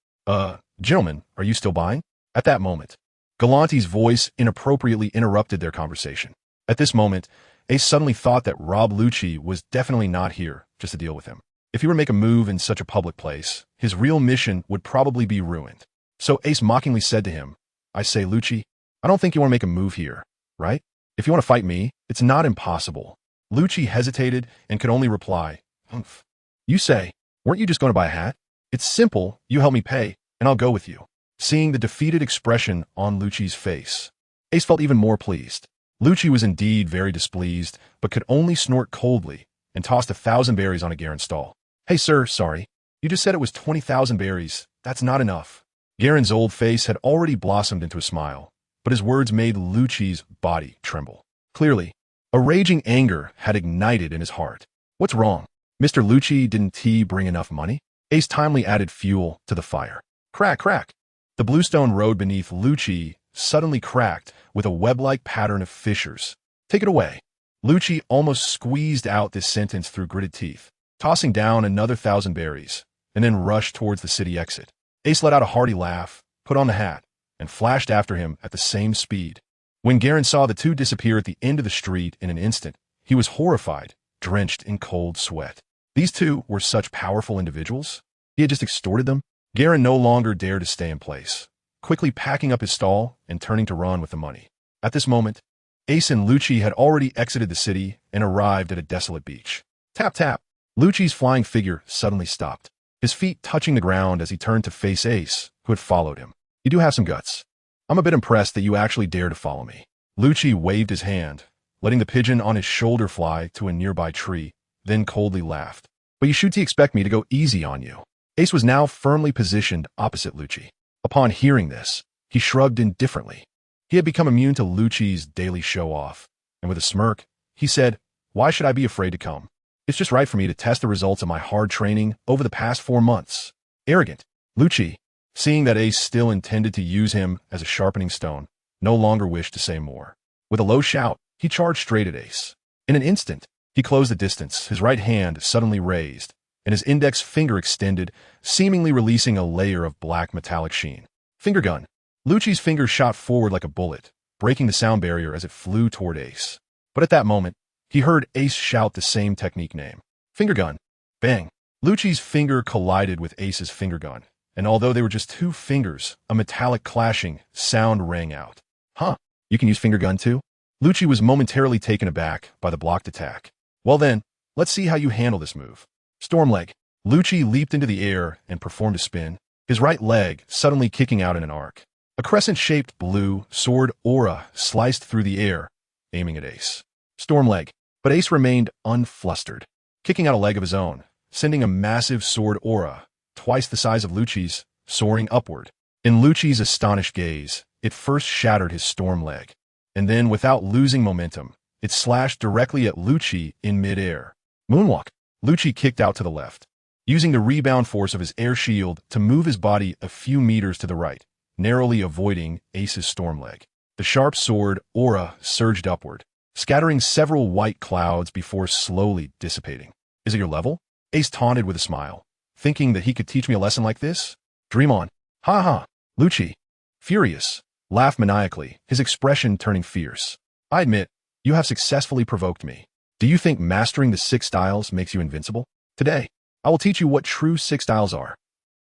Gentlemen, are you still buying?" At that moment, Galante's voice inappropriately interrupted their conversation. At this moment, Ace suddenly thought that Rob Lucci was definitely not here just to deal with him. If he were to make a move in such a public place, his real mission would probably be ruined. So Ace mockingly said to him, "I say, Lucci, I don't think you want to make a move here, right? If you want to fight me, it's not impossible." Lucci hesitated and could only reply, "Humph. You say, weren't you just going to buy a hat? It's simple, you help me pay, and I'll go with you." Seeing the defeated expression on Lucci's face, Ace felt even more pleased. Lucci was indeed very displeased, but could only snort coldly and tossed 1,000 berries on a Garen stall. "Hey sir, sorry. You just said it was 20,000 berries. That's not enough." Garen's old face had already blossomed into a smile, but his words made Lucci's body tremble. Clearly, a raging anger had ignited in his heart. "What's wrong? Mr. Lucci, didn't he bring enough money?" Ace timely added fuel to the fire. Crack, crack. The bluestone road beneath Lucci suddenly cracked with a web-like pattern of fissures. "Take it away." Lucci almost squeezed out this sentence through gritted teeth, tossing down another 1,000 berries, and then rushed towards the city exit. Ace let out a hearty laugh, put on the hat, and flashed after him at the same speed. When Garen saw the two disappear at the end of the street in an instant, he was horrified, drenched in cold sweat. These two were such powerful individuals. He had just extorted them. Garen no longer dared to stay in place, quickly packing up his stall and turning to run with the money. At this moment, Ace and Lucci had already exited the city and arrived at a desolate beach. Tap tap. Lucci's flying figure suddenly stopped, his feet touching the ground as he turned to face Ace, who had followed him. You do have some guts. I'm a bit impressed that you actually dare to follow me. Lucci waved his hand, letting the pigeon on his shoulder fly to a nearby tree, then coldly laughed. But you should expect me to go easy on you. Ace was now firmly positioned opposite Lucci. Upon hearing this, he shrugged indifferently. He had become immune to Lucci's daily show-off, and with a smirk, he said, "Why should I be afraid to come? It's just right for me to test the results of my hard training over the past 4 months." Arrogant. Lucci, seeing that Ace still intended to use him as a sharpening stone, no longer wished to say more. With a low shout, he charged straight at Ace. In an instant, he closed the distance, his right hand suddenly raised, and his index finger extended, seemingly releasing a layer of black metallic sheen. Finger gun. Lucci's finger shot forward like a bullet, breaking the sound barrier as it flew toward Ace. But at that moment, he heard Ace shout the same technique name. Finger gun. Bang. Lucci's finger collided with Ace's finger gun, and although they were just 2 fingers, a metallic clashing sound rang out. Huh, you can use finger gun too? Lucci was momentarily taken aback by the blocked attack. Well then, let's see how you handle this move. Storm leg. Lucci leaped into the air and performed a spin, his right leg suddenly kicking out in an arc. A crescent-shaped blue sword aura sliced through the air, aiming at Ace. Storm leg. But Ace remained unflustered, kicking out a leg of his own, sending a massive sword aura, twice the size of Lucci's, soaring upward. In Lucci's astonished gaze, it first shattered his storm leg, and then, without losing momentum, it slashed directly at Lucci in midair. Moonwalk. Lucci kicked out to the left, using the rebound force of his air shield to move his body a few meters to the right, narrowly avoiding Ace's storm leg. The sharp sword aura surged upward, scattering several white clouds before slowly dissipating. Is it your level? Ace taunted with a smile, thinking that he could teach me a lesson like this? Dream on. Ha ha. Lucci, furious, laughed maniacally, his expression turning fierce. I admit, you have successfully provoked me. Do you think mastering the 6 styles makes you invincible? Today, I will teach you what true 6 styles are.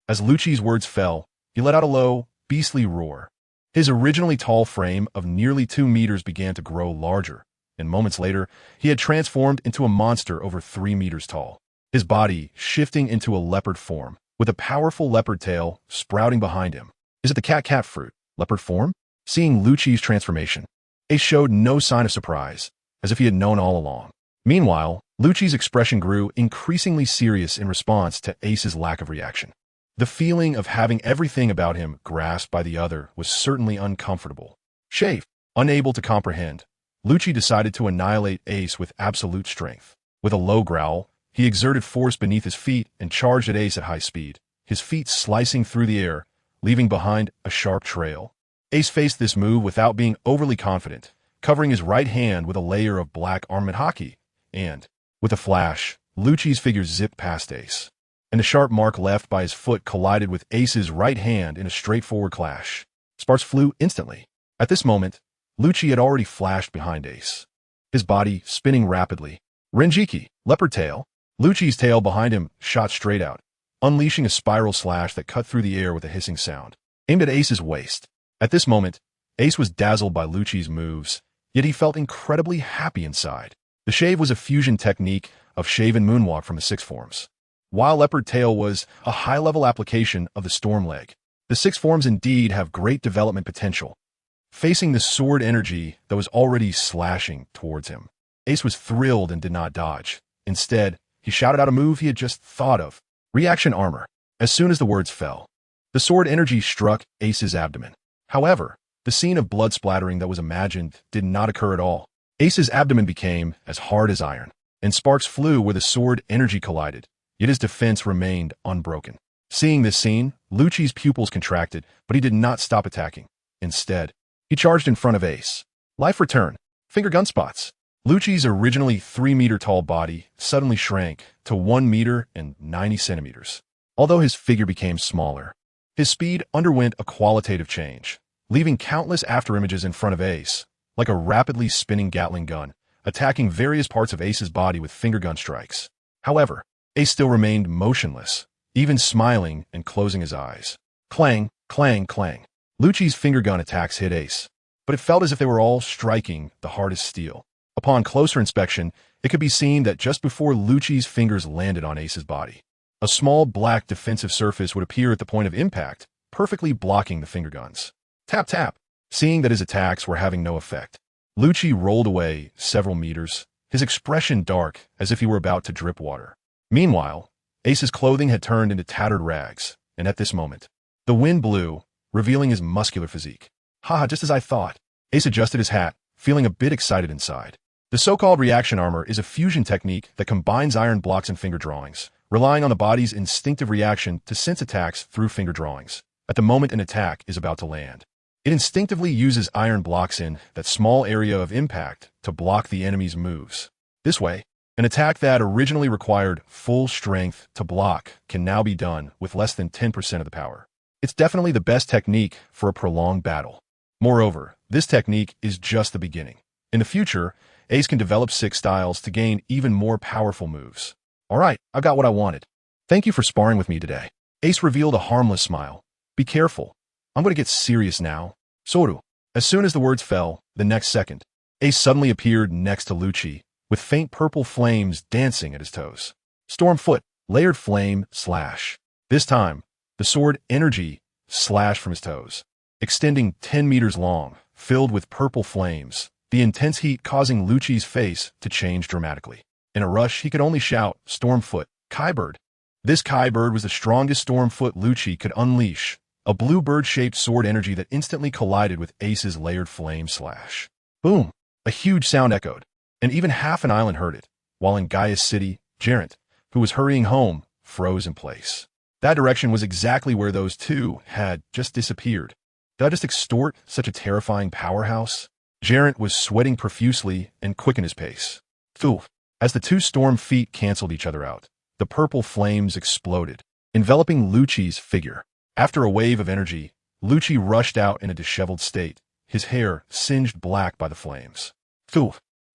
As Lucci's words fell, he let out a low, beastly roar. His originally tall frame of nearly 2 meters began to grow larger, and moments later, he had transformed into a monster over 3 meters tall, his body shifting into a leopard form, with a powerful leopard tail sprouting behind him. Is it the cat fruit, leopard form? Seeing Lucci's transformation, Ace showed no sign of surprise, as if he had known all along. Meanwhile, Lucci's expression grew increasingly serious in response to Ace's lack of reaction. The feeling of having everything about him grasped by the other was certainly uncomfortable. Shave. Unable to comprehend, Lucci decided to annihilate Ace with absolute strength. With a low growl, he exerted force beneath his feet and charged at Ace at high speed, his feet slicing through the air, leaving behind a sharp trail. Ace faced this move without being overly confident, covering his right hand with a layer of black armament hockey, and, with a flash, Lucci's figure zipped past Ace, and the sharp mark left by his foot collided with Ace's right hand in a straightforward clash. Sparks flew instantly. At this moment, Lucci had already flashed behind Ace, his body spinning rapidly. Renjiki, leopard tail. Lucci's tail behind him shot straight out, unleashing a spiral slash that cut through the air with a hissing sound, aimed at Ace's waist. At this moment, Ace was dazzled by Lucci's moves, yet he felt incredibly happy inside. The shave was a fusion technique of shave and moonwalk from the 6 forms, while leopard tail was a high-level application of the storm leg. The 6 forms indeed have great development potential. Facing the sword energy that was already slashing towards him, Ace was thrilled and did not dodge. Instead, he shouted out a move he had just thought of. Reaction armor. As soon as the words fell, the sword energy struck Ace's abdomen. However, the scene of blood splattering that was imagined did not occur at all. Ace's abdomen became as hard as iron, and sparks flew where the sword energy collided, yet his defense remained unbroken. Seeing this scene, Lucci's pupils contracted, but he did not stop attacking. Instead, he charged in front of Ace. Life return. Finger gun spots. Lucci's originally 3-meter-tall body suddenly shrank to 1 meter and 90 centimeters. Although his figure became smaller, his speed underwent a qualitative change, leaving countless afterimages in front of Ace, like a rapidly spinning Gatling gun, attacking various parts of Ace's body with finger gun strikes. However, Ace still remained motionless, even smiling and closing his eyes. Clang, clang, clang. Lucci's finger gun attacks hit Ace, but it felt as if they were all striking the hardest steel. Upon closer inspection, it could be seen that just before Lucci's fingers landed on Ace's body, a small black defensive surface would appear at the point of impact, perfectly blocking the finger guns. Tap tap. Seeing that his attacks were having no effect, Lucci rolled away several meters, his expression dark as if he were about to drip water. Meanwhile, Ace's clothing had turned into tattered rags, and at this moment, the wind blew, revealing his muscular physique. Haha, just as I thought. Ace adjusted his hat, feeling a bit excited inside. The so-called reaction armor is a fusion technique that combines iron blocks and finger drawings, relying on the body's instinctive reaction to sense attacks through finger drawings at the moment an attack is about to land. It instinctively uses iron blocks in that small area of impact to block the enemy's moves. This way, an attack that originally required full strength to block can now be done with less than 10% of the power. It's definitely the best technique for a prolonged battle. Moreover, this technique is just the beginning. In the future, Ace can develop 6 styles to gain even more powerful moves. Alright, I got what I wanted. Thank you for sparring with me today. Ace revealed a harmless smile. Be careful. I'm going to get serious now. Soru. As soon as the words fell, the next second, Ace suddenly appeared next to Lucci, with faint purple flames dancing at his toes. Stormfoot, layered flame, slash. This time, the sword energy slashed from his toes, extending 10 meters long, filled with purple flames, the intense heat causing Lucci's face to change dramatically. In a rush, he could only shout, Stormfoot, Kybird. This Kybird was the strongest Stormfoot Lucci could unleash, a bluebird-shaped sword energy that instantly collided with Ace's layered flame slash. Boom! A huge sound echoed, and even half an island heard it, while in Gaia's city, Gerent, who was hurrying home, froze in place. That direction was exactly where those two had just disappeared. Did I just extort such a terrifying powerhouse? Gerent was sweating profusely and quickened his pace. Phew! As the two storm feet canceled each other out, the purple flames exploded, enveloping Lucci's figure. After a wave of energy, Lucci rushed out in a disheveled state, his hair singed black by the flames. Phew!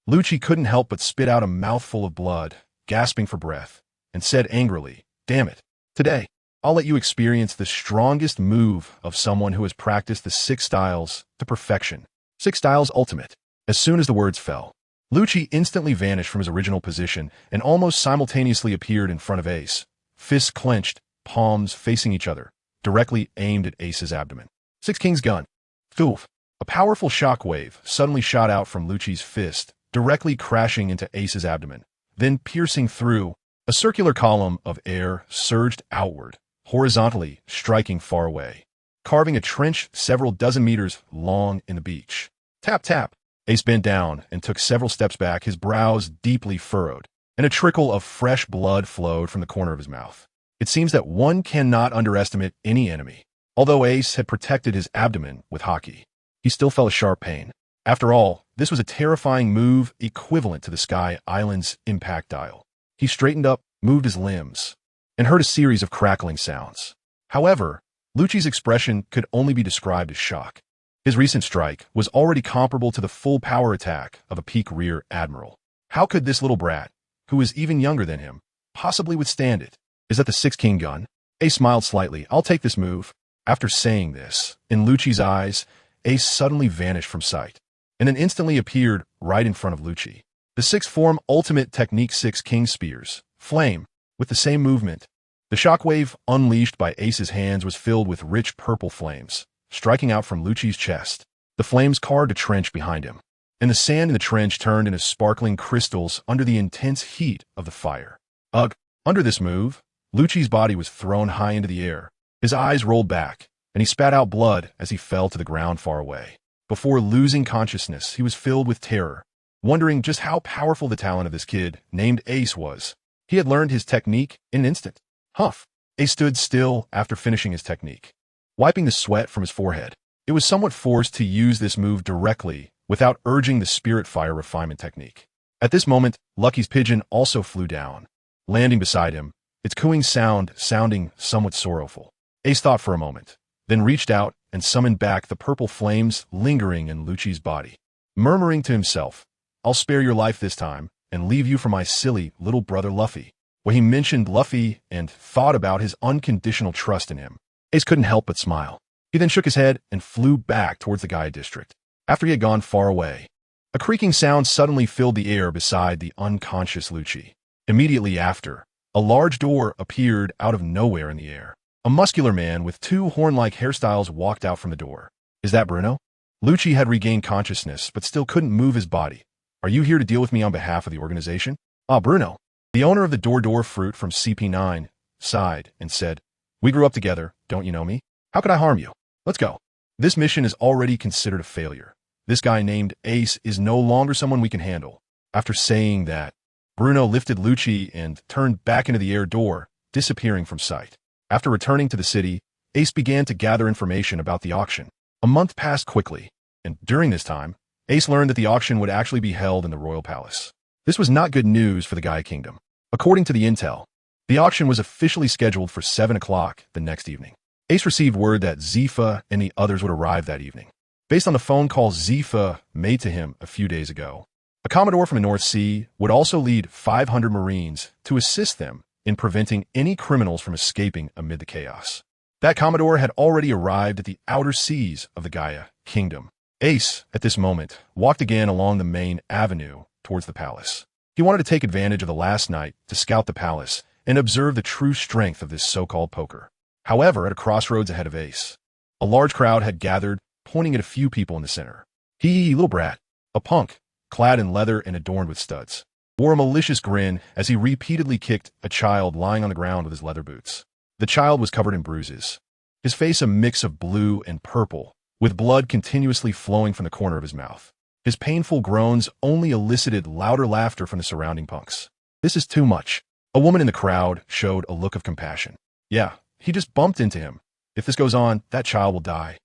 Lucci couldn't help but spit out a mouthful of blood, gasping for breath, and said angrily, Damn it! Today, I'll let you experience the strongest move of someone who has practiced the 6 styles to perfection. 6 styles ultimate. As soon as the words fell, Lucci instantly vanished from his original position and almost simultaneously appeared in front of Ace, fists clenched, palms facing each other, directly aimed at Ace's abdomen. 6 King's gun. Thoof! A powerful shockwave suddenly shot out from Lucci's fist, directly crashing into Ace's abdomen, then piercing through. A circular column of air surged outward, horizontally striking far away, carving a trench several dozen meters long in the beach. Tap tap! Ace bent down and took several steps back, his brows deeply furrowed, and a trickle of fresh blood flowed from the corner of his mouth. It seems that one cannot underestimate any enemy. Although Ace had protected his abdomen with Haki, he still felt a sharp pain. After all, this was a terrifying move equivalent to the Sky Island's impact dial. He straightened up, moved his limbs, and heard a series of crackling sounds. However, Lucci's expression could only be described as shock. His recent strike was already comparable to the full power attack of a peak rear admiral. How could this little brat, who was even younger than him, possibly withstand it? Is that the 6 King gun? Ace smiled slightly. I'll take this move. After saying this, in Lucci's eyes, Ace suddenly vanished from sight, and then instantly appeared right in front of Lucci. The 6-form ultimate technique 6 King spears, flame, with the same movement. The shockwave unleashed by Ace's hands was filled with rich purple flames, striking out from Lucci's chest. The flames carved a trench behind him, and the sand in the trench turned into sparkling crystals under the intense heat of the fire. Ugh! Under this move, Lucci's body was thrown high into the air. His eyes rolled back, and he spat out blood as he fell to the ground far away. Before losing consciousness, he was filled with terror, wondering just how powerful the talent of this kid named Ace was. He had learned his technique in an instant. Huff! Ace stood still after finishing his technique, wiping the sweat from his forehead. It was somewhat forced to use this move directly without urging the spirit fire refinement technique. At this moment, Lucky's pigeon also flew down, landing beside him, its cooing sound sounding somewhat sorrowful. Ace thought for a moment, then reached out and summoned back the purple flames lingering in Lucci's body, murmuring to himself, I'll spare your life this time and leave you for my silly little brother Luffy. When he mentioned Luffy and thought about his unconditional trust in him, Ace couldn't help but smile. He then shook his head and flew back towards the Gaia district. After he had gone far away, a creaking sound suddenly filled the air beside the unconscious Lucci. Immediately after, a large door appeared out of nowhere in the air. A muscular man with two horn-like hairstyles walked out from the door. Is that Bruno? Lucci had regained consciousness, but still couldn't move his body. Are you here to deal with me on behalf of the organization? Ah, Bruno. The owner of the Door Fruit from CP9 sighed and said, We grew up together, don't you know me? How could I harm you? Let's go. This mission is already considered a failure. This guy named Ace is no longer someone we can handle. After saying that, Bruno lifted Lucci and turned back into the air door, disappearing from sight. After returning to the city, Ace began to gather information about the auction. A month passed quickly, and during this time, Ace learned that the auction would actually be held in the royal palace. This was not good news for the Gaia Kingdom. According to the intel, the auction was officially scheduled for 7 o'clock the next evening. Ace received word that Zifa and the others would arrive that evening. Based on the phone call Zifa made to him a few days ago, a Commodore from the North Sea would also lead 500 Marines to assist them in preventing any criminals from escaping amid the chaos. That Commodore had already arrived at the outer seas of the Gaia Kingdom. Ace, at this moment, walked again along the main avenue towards the palace. He wanted to take advantage of the last night to scout the palace and observe the true strength of this so-called poker. However, at a crossroads ahead of Ace, a large crowd had gathered, pointing at a few people in the center. He, little brat, a punk, clad in leather and adorned with studs, wore a malicious grin as he repeatedly kicked a child lying on the ground with his leather boots. The child was covered in bruises, his face a mix of blue and purple, with blood continuously flowing from the corner of his mouth. His painful groans only elicited louder laughter from the surrounding punks. This is too much. A woman in the crowd showed a look of compassion. Yeah, he just bumped into him. If this goes on, that child will die,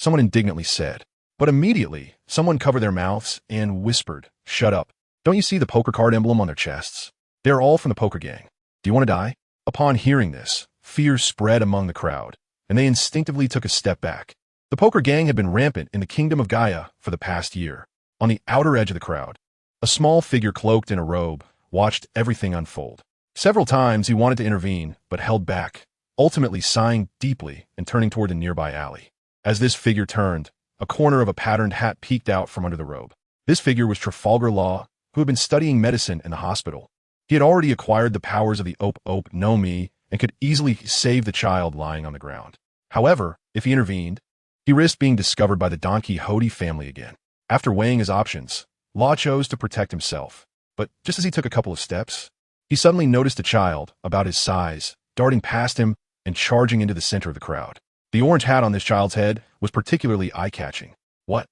someone indignantly said. But immediately, someone covered their mouths and whispered, Shut up. Don't you see the poker card emblem on their chests? They are all from the poker gang. Do you want to die? Upon hearing this, fear spread among the crowd, and they instinctively took a step back. The poker gang had been rampant in the kingdom of Gaia for the past year. On the outer edge of the crowd, a small figure cloaked in a robe watched everything unfold. Several times he wanted to intervene, but held back, ultimately sighing deeply and turning toward the nearby alley. As this figure turned, a corner of a patterned hat peeked out from under the robe. This figure was Trafalgar Law, who had been studying medicine in the hospital. He had already acquired the powers of the Ope No Mi and could easily save the child lying on the ground. However, if he intervened, he risked being discovered by the Don Quixote family again. After weighing his options, Law chose to protect himself. But just as he took a couple of steps, he suddenly noticed a child, about his size, darting past him and charging into the center of the crowd. The orange hat on this child's head was particularly eye-catching. What?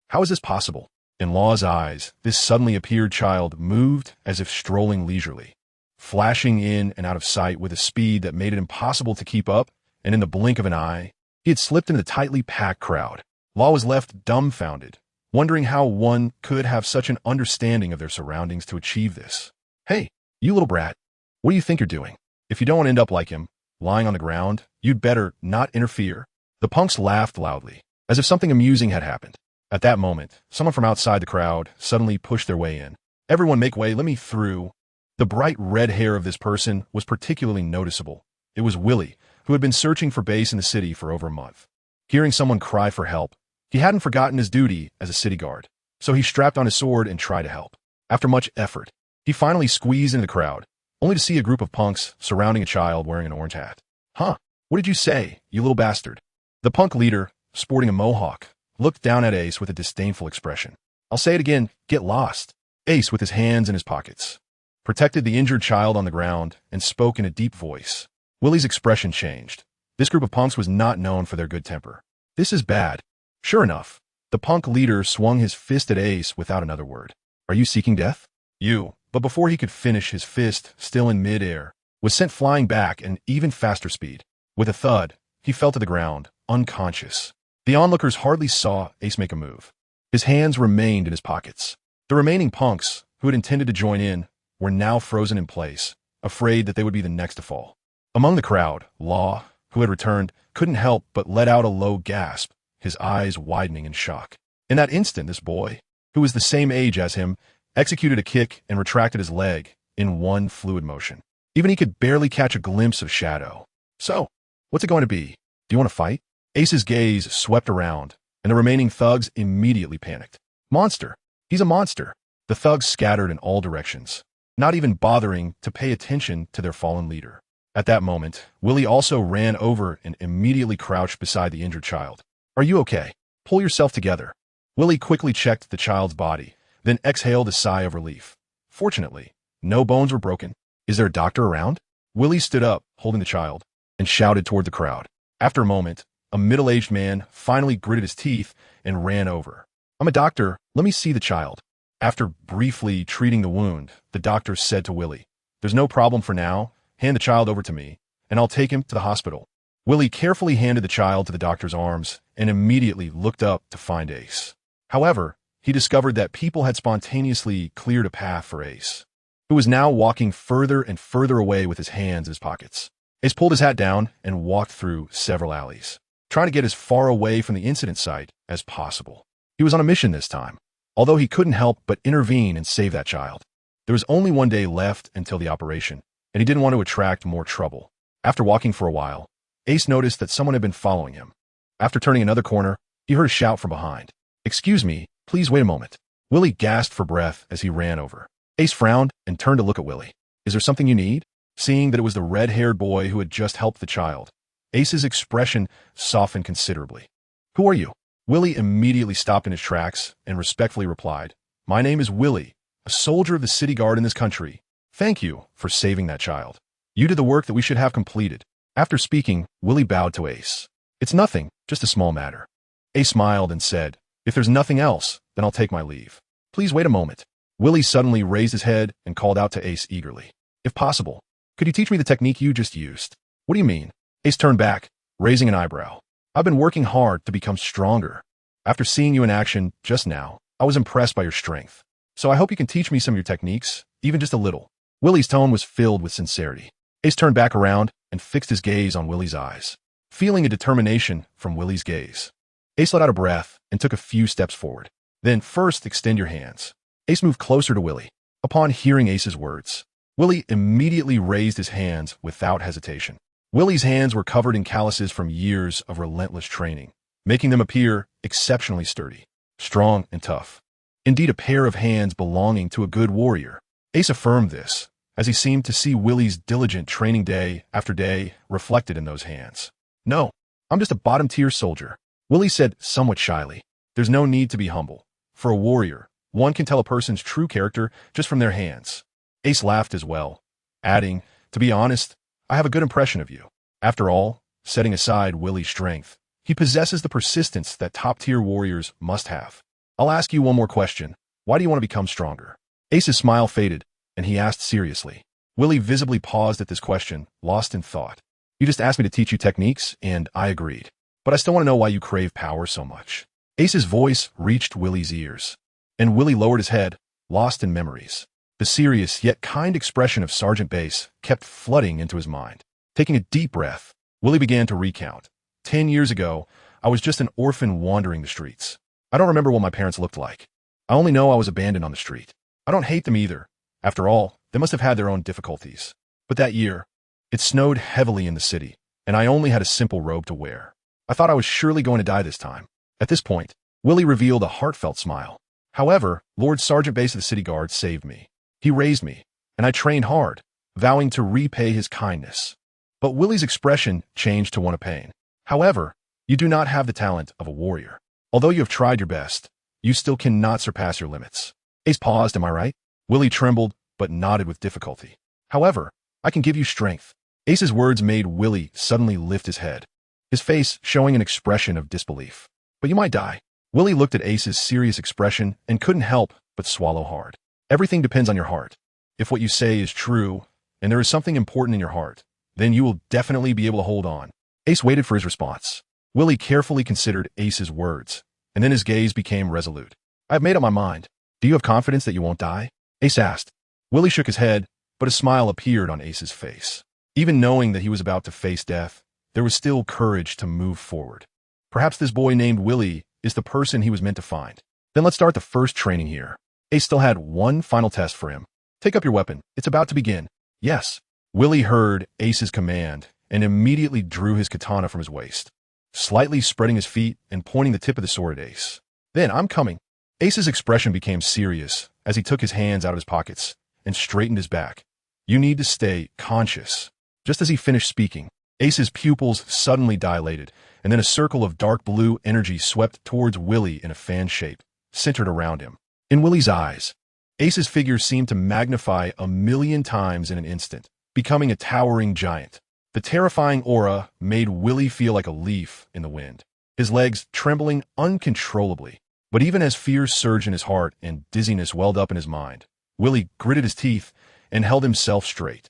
How is this possible? In Law's eyes, this suddenly appeared child moved as if strolling leisurely, flashing in and out of sight with a speed that made it impossible to keep up, and in the blink of an eye, he had slipped into the tightly packed crowd. Law was left dumbfounded, wondering how one could have such an understanding of their surroundings to achieve this. Hey, you little brat, what do you think you're doing? If you don't want to end up like him, lying on the ground, you'd better not interfere. The punks laughed loudly, as if something amusing had happened. At that moment, someone from outside the crowd suddenly pushed their way in. Everyone make way, let me through. The bright red hair of this person was particularly noticeable. It was Willie, who had been searching for base in the city for over a month. Hearing someone cry for help, he hadn't forgotten his duty as a city guard, so he strapped on his sword and tried to help. After much effort, he finally squeezed into the crowd, only to see a group of punks surrounding a child wearing an orange hat. Huh, what did you say, you little bastard? The punk leader, sporting a mohawk, looked down at Ace with a disdainful expression. I'll say it again, get lost. Ace, with his hands in his pockets, protected the injured child on the ground and spoke in a deep voice. Willie's expression changed. This group of punks was not known for their good temper. This is bad. Sure enough, the punk leader swung his fist at Ace without another word. Are you seeking death? You. But before he could finish, his fist, still in midair, was sent flying back at an even faster speed. With a thud, he fell to the ground, unconscious. The onlookers hardly saw Ace make a move. His hands remained in his pockets. The remaining punks, who had intended to join in, were now frozen in place, afraid that they would be the next to fall. Among the crowd, Law, who had returned, couldn't help but let out a low gasp, his eyes widening in shock. In that instant, this boy, who was the same age as him, executed a kick and retracted his leg in one fluid motion. Even he could barely catch a glimpse of Shadow. So, what's it going to be? Do you want to fight? Ace's gaze swept around, and the remaining thugs immediately panicked. Monster! He's a monster! The thugs scattered in all directions, not even bothering to pay attention to their fallen leader. At that moment, Willie also ran over and immediately crouched beside the injured child. Are you okay? Pull yourself together. Willie quickly checked the child's body, then exhaled a sigh of relief. Fortunately, no bones were broken. Is there a doctor around? Willie stood up, holding the child, and shouted toward the crowd. After a moment, a middle-aged man finally gritted his teeth and ran over. I'm a doctor. Let me see the child. After briefly treating the wound, the doctor said to Willie, There's no problem for now. Hand the child over to me, and I'll take him to the hospital. Willie carefully handed the child to the doctor's arms and immediately looked up to find Ace. However, he discovered that people had spontaneously cleared a path for Ace, who was now walking further and further away with his hands in his pockets. Ace pulled his hat down and walked through several alleys, trying to get as far away from the incident site as possible. He was on a mission this time, although he couldn't help but intervene and save that child. There was only one day left until the operation, and he didn't want to attract more trouble. After walking for a while, Ace noticed that someone had been following him. After turning another corner, he heard a shout from behind. Excuse me, please wait a moment. Willie gasped for breath as he ran over. Ace frowned and turned to look at Willie. Is there something you need? Seeing that it was the red-haired boy who had just helped the child, Ace's expression softened considerably. Who are you? Willie immediately stopped in his tracks and respectfully replied, My name is Willie, a soldier of the city guard in this country. Thank you for saving that child. You did the work that we should have completed. After speaking, Willie bowed to Ace. It's nothing, just a small matter. Ace smiled and said, If there's nothing else, then I'll take my leave. Please wait a moment. Willie suddenly raised his head and called out to Ace eagerly. If possible, could you teach me the technique you just used? What do you mean? Ace turned back, raising an eyebrow. I've been working hard to become stronger. After seeing you in action just now, I was impressed by your strength. So I hope you can teach me some of your techniques, even just a little. Willie's tone was filled with sincerity. Ace turned back around and fixed his gaze on Willie's eyes, feeling a determination from Willie's gaze. Ace let out a breath and took a few steps forward. Then first extend your hands. Ace moved closer to Willie. Upon hearing Ace's words, Willie immediately raised his hands without hesitation. Willie's hands were covered in calluses from years of relentless training, making them appear exceptionally sturdy, strong, and tough. Indeed, a pair of hands belonging to a good warrior. Ace affirmed this, as he seemed to see Willie's diligent training day after day reflected in those hands. No, I'm just a bottom-tier soldier, Willie said somewhat shyly. There's no need to be humble. For a warrior, one can tell a person's true character just from their hands. Ace laughed as well, adding, To be honest, I have a good impression of you. After all, setting aside Willie's strength, he possesses the persistence that top-tier warriors must have. I'll ask you one more question. Why do you want to become stronger? Ace's smile faded, and he asked seriously. Willie visibly paused at this question, lost in thought. You just asked me to teach you techniques, and I agreed. But I still want to know why you crave power so much. Ace's voice reached Willie's ears, and Willie lowered his head, lost in memories. The serious yet kind expression of Sergeant Bass kept flooding into his mind. Taking a deep breath, Willie began to recount. 10 years ago, I was just an orphan wandering the streets. I don't remember what my parents looked like. I only know I was abandoned on the street. I don't hate them either. After all, they must have had their own difficulties. But that year, it snowed heavily in the city, and I only had a simple robe to wear. I thought I was surely going to die this time. At this point, Willie revealed a heartfelt smile. However, Lord Sergeant Bass of the City Guard saved me. He raised me, and I trained hard, vowing to repay his kindness. But Willie's expression changed to one of pain. However, you do not have the talent of a warrior. Although you have tried your best, you still cannot surpass your limits. Ace paused, am I right? Willie trembled, but nodded with difficulty. However, I can give you strength. Ace's words made Willie suddenly lift his head, his face showing an expression of disbelief. But you might die. Willie looked at Ace's serious expression and couldn't help but swallow hard. Everything depends on your heart. If what you say is true, and there is something important in your heart, then you will definitely be able to hold on. Ace waited for his response. Willie carefully considered Ace's words, and then his gaze became resolute. I have made up my mind. Do you have confidence that you won't die? Ace asked. Willie shook his head, but a smile appeared on Ace's face. Even knowing that he was about to face death, there was still courage to move forward. Perhaps this boy named Willie is the person he was meant to find. Then let's start the first training here. Ace still had one final test for him. Take up your weapon. It's about to begin. Yes. Willie heard Ace's command and immediately drew his katana from his waist. slightly spreading his feet and pointing the tip of the sword at Ace. Then, I'm coming. Ace's expression became serious as he took his hands out of his pockets and straightened his back. You need to stay conscious. Just as he finished speaking, Ace's pupils suddenly dilated, and then a circle of dark blue energy swept towards Willie in a fan shape, centered around him. In Willie's eyes, Ace's figure seemed to magnify 1,000,000 times in an instant, becoming a towering giant. The terrifying aura made Willie feel like a leaf in the wind, his legs trembling uncontrollably. But even as fear surged in his heart and dizziness welled up in his mind, Willie gritted his teeth and held himself straight.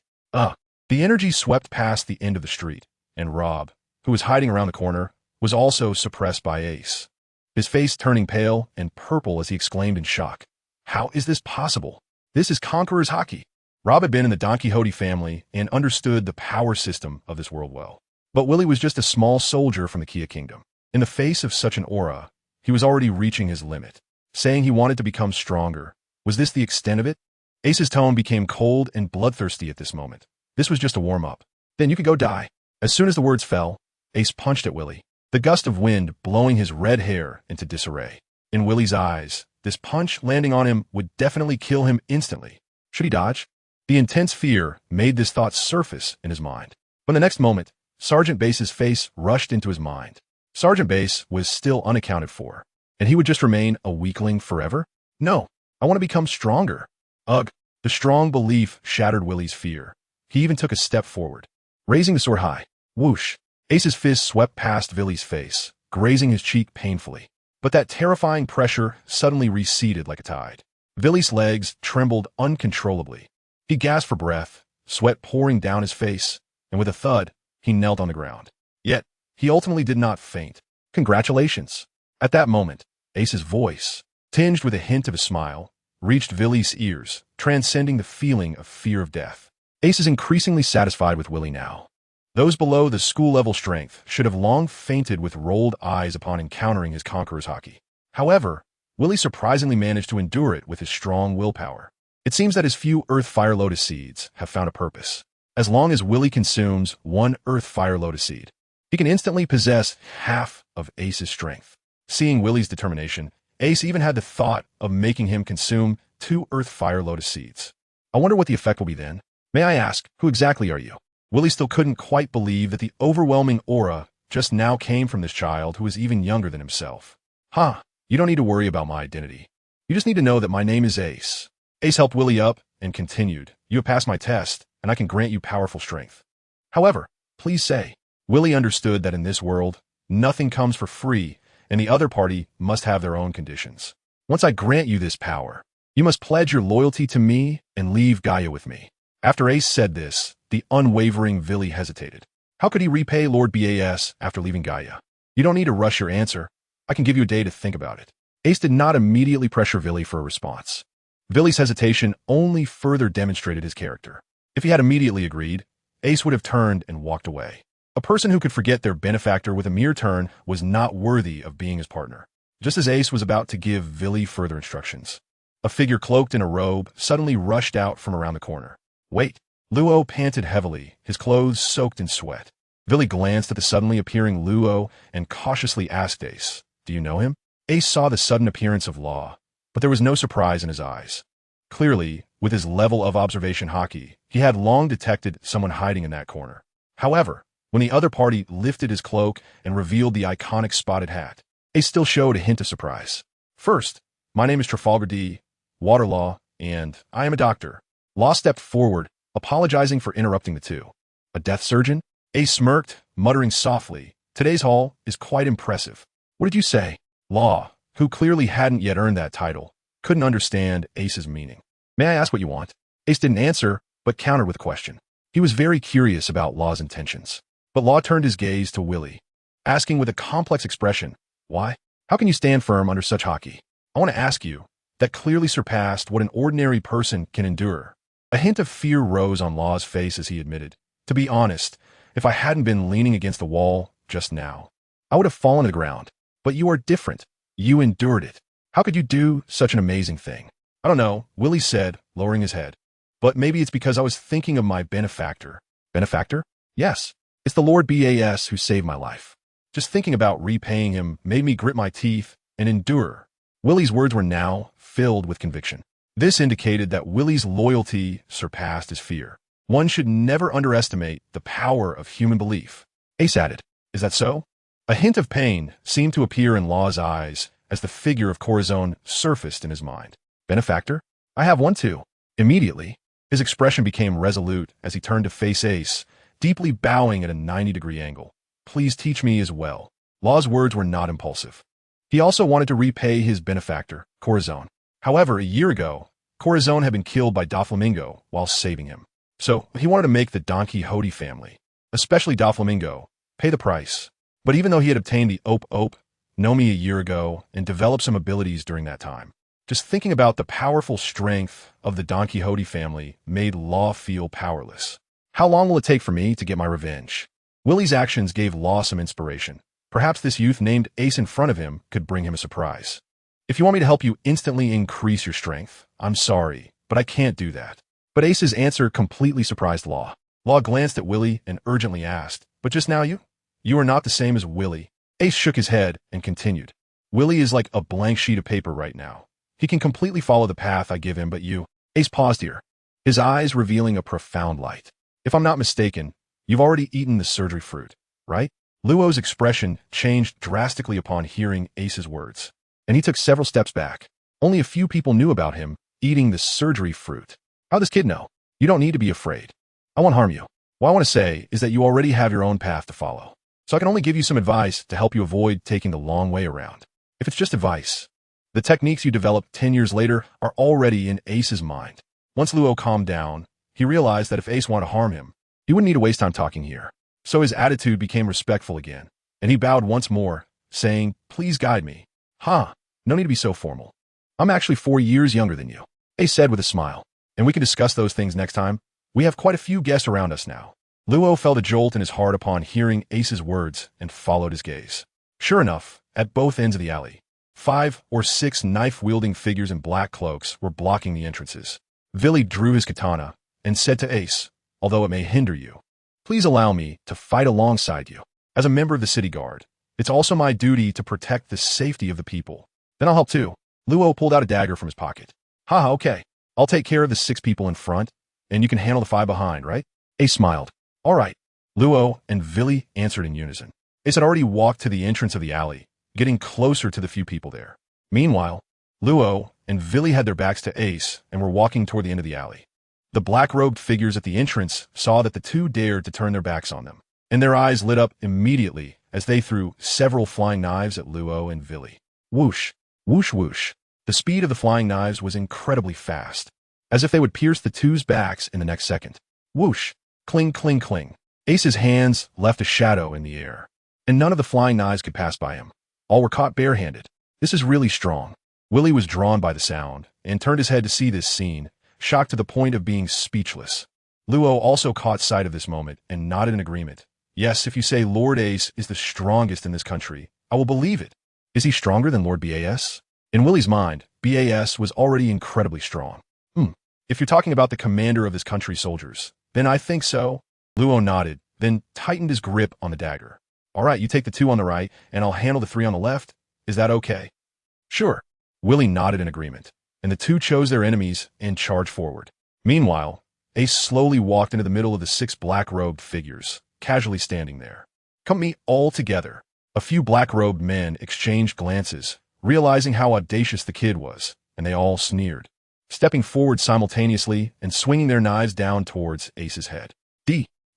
The energy swept past the end of the street, and Rob, who was hiding around the corner, was also suppressed by Ace, his face turning pale and purple as he exclaimed in shock. How is this possible? This is Conqueror's Haki. Rob had been in the Don Quixote family and understood the power system of this world well. But Willie was just a small soldier from the Kia Kingdom. In the face of such an aura, he was already reaching his limit, saying he wanted to become stronger. Was this the extent of it? Ace's tone became cold and bloodthirsty at this moment. This was just a warm-up. Then you could go die. As soon as the words fell, Ace punched at Willie, the gust of wind blowing his red hair into disarray. In Willie's eyes, this punch landing on him would definitely kill him instantly. Should he dodge? The intense fear made this thought surface in his mind. But the next moment, Sergeant Base's face rushed into his mind. Sergeant Base was still unaccounted for, and he would just remain a weakling forever? No, I want to become stronger. Ugh, the strong belief shattered Willie's fear. He even took a step forward, raising the sword high. Whoosh! Ace's fist swept past Villy's face, grazing his cheek painfully. But that terrifying pressure suddenly receded like a tide. Villy's legs trembled uncontrollably. He gasped for breath, sweat pouring down his face, and with a thud, he knelt on the ground. Yet, he ultimately did not faint. Congratulations! At that moment, Ace's voice, tinged with a hint of a smile, reached Villy's ears, transcending the feeling of fear of death. Ace is increasingly satisfied with Willie now. Those below the school-level strength should have long fainted with rolled eyes upon encountering his Conqueror's Haki. However, Willie surprisingly managed to endure it with his strong willpower. It seems that his few Earth Fire Lotus seeds have found a purpose. As long as Willie consumes one Earth Fire Lotus seed, he can instantly possess half of Ace's strength. Seeing Willie's determination, Ace even had the thought of making him consume 2 Earth Fire Lotus seeds. I wonder what the effect will be then. May I ask, who exactly are you? Willie still couldn't quite believe that the overwhelming aura just now came from this child who was even younger than himself. You don't need to worry about my identity. You just need to know that my name is Ace. Ace helped Willie up and continued. You have passed my test, and I can grant you powerful strength. However, please say, Willie understood that in this world, nothing comes for free, and the other party must have their own conditions. Once I grant you this power, you must pledge your loyalty to me and leave Gaia with me. After Ace said this, the unwavering Villy hesitated. How could he repay Lord BAS after leaving Gaia? You don't need to rush your answer. I can give you a day to think about it. Ace did not immediately pressure Villy for a response. Villy's hesitation only further demonstrated his character. If he had immediately agreed, Ace would have turned and walked away. A person who could forget their benefactor with a mere turn was not worthy of being his partner. Just as Ace was about to give Villy further instructions, a figure cloaked in a robe suddenly rushed out from around the corner. Wait! Luo panted heavily, his clothes soaked in sweat. Villy glanced at the suddenly appearing Luo and cautiously asked Ace, "Do you know him?" Ace saw the sudden appearance of Law, but there was no surprise in his eyes. Clearly, with his level of observation Haki, he had long detected someone hiding in that corner. However, when the other party lifted his cloak and revealed the iconic spotted hat, Ace still showed a hint of surprise. First, my name is Trafalgar D. Waterlaw, and I am a doctor. Law stepped forward, apologizing for interrupting the two. A death surgeon? Ace smirked, muttering softly, "Today's haul is quite impressive." "What did you say?" Law, who clearly hadn't yet earned that title, couldn't understand Ace's meaning. "May I ask what you want?" Ace didn't answer, but countered with a question. He was very curious about Law's intentions. But Law turned his gaze to Willy, asking with a complex expression, "Why? How can you stand firm under such Haki? I want to ask you." That clearly surpassed what an ordinary person can endure. A hint of fear rose on Law's face as he admitted, "To be honest, if I hadn't been leaning against the wall just now, I would have fallen to the ground. But you are different. You endured it. How could you do such an amazing thing?" "I don't know," Willy said, lowering his head. "But maybe it's because I was thinking of my benefactor." "Benefactor?" "Yes. It's the Lord BAS who saved my life." Just thinking about repaying him made me grit my teeth and endure. Willie's words were now filled with conviction. This indicated that Willie's loyalty surpassed his fear. One should never underestimate the power of human belief. Ace added, "Is that so?" A hint of pain seemed to appear in Law's eyes as the figure of Corazon surfaced in his mind. "Benefactor? I have one too." Immediately, his expression became resolute as he turned to face Ace, deeply bowing at a 90-degree angle. "Please teach me as well." Law's words were not impulsive. He also wanted to repay his benefactor, Corazon. However, a year ago, Corazon had been killed by Doflamingo while saving him. So he wanted to make the Don Quixote family, especially Doflamingo, pay the price. But even though he had obtained the Ope Nomi a year ago and developed some abilities during that time, just thinking about the powerful strength of the Don Quixote family made Law feel powerless. How long will it take for me to get my revenge? Willie's actions gave Law some inspiration. Perhaps this youth named Ace in front of him could bring him a surprise. "If you want me to help you instantly increase your strength, I'm sorry, but I can't do that." But Ace's answer completely surprised Law. Law glanced at Willie and urgently asked, "But just now you are not the same as Willie." Ace shook his head and continued, "Willie is like a blank sheet of paper right now. He can completely follow the path I give him, but you—" Ace paused here, his eyes revealing a profound light. "If I'm not mistaken, you've already eaten the surgery fruit, right?" Luo's expression changed drastically upon hearing Ace's words, and he took several steps back. Only a few people knew about him eating the surgery fruit. How'd this kid know? You don't need to be afraid. I won't harm you. What I want to say is that you already have your own path to follow. So I can only give you some advice to help you avoid taking the long way around. If it's just advice, the techniques you developed 10 years later are already in Ace's mind. Once Luo calmed down, he realized that if Ace wanted to harm him, he wouldn't need to waste time talking here. So his attitude became respectful again, and he bowed once more, saying, "Please guide me." "Huh, no need to be so formal. I'm actually 4 years younger than you," Ace said with a smile, "and we can discuss those things next time. We have quite a few guests around us now." Luo felt a jolt in his heart upon hearing Ace's words and followed his gaze. Sure enough, at both ends of the alley, 5 or 6 knife-wielding figures in black cloaks were blocking the entrances. Willie drew his katana and said to Ace, "Although it may hinder you, please allow me to fight alongside you. As a member of the city guard, it's also my duty to protect the safety of the people. Then I'll help too." Luo pulled out a dagger from his pocket. "Haha, okay. I'll take care of the 6 people in front, and you can handle the 5 behind, right?" Ace smiled. "All right." Luo and Willie answered in unison. Ace had already walked to the entrance of the alley, getting closer to the few people there. Meanwhile, Luo and Willie had their backs to Ace and were walking toward the end of the alley. The black-robed figures at the entrance saw that the two dared to turn their backs on them, and their eyes lit up immediately as they threw several flying knives at Luo and Willie. Whoosh, whoosh, whoosh. The speed of the flying knives was incredibly fast, as if they would pierce the two's backs in the next second. Whoosh, cling, cling, cling. Ace's hands left a shadow in the air, and none of the flying knives could pass by him. All were caught barehanded. This is really strong. Willie was drawn by the sound and turned his head to see this scene, shocked to the point of being speechless. Luo also caught sight of this moment and nodded in agreement. "Yes, if you say Lord Ace is the strongest in this country, I will believe it." "Is he stronger than Lord BAS?" In Willie's mind, BAS was already incredibly strong. If you're talking about the commander of this country's soldiers, then I think so." Luo nodded, then tightened his grip on the dagger. "All right, you take the 2 on the right, and I'll handle the 3 on the left. Is that okay?" "Sure." Willie nodded in agreement, and the 2 chose their enemies and charged forward. Meanwhile, Ace slowly walked into the middle of the 6 black-robed figures, casually standing there. "Come meet all together." A few black-robed men exchanged glances, realizing how audacious the kid was, and they all sneered, stepping forward simultaneously and swinging their knives down towards Ace's head.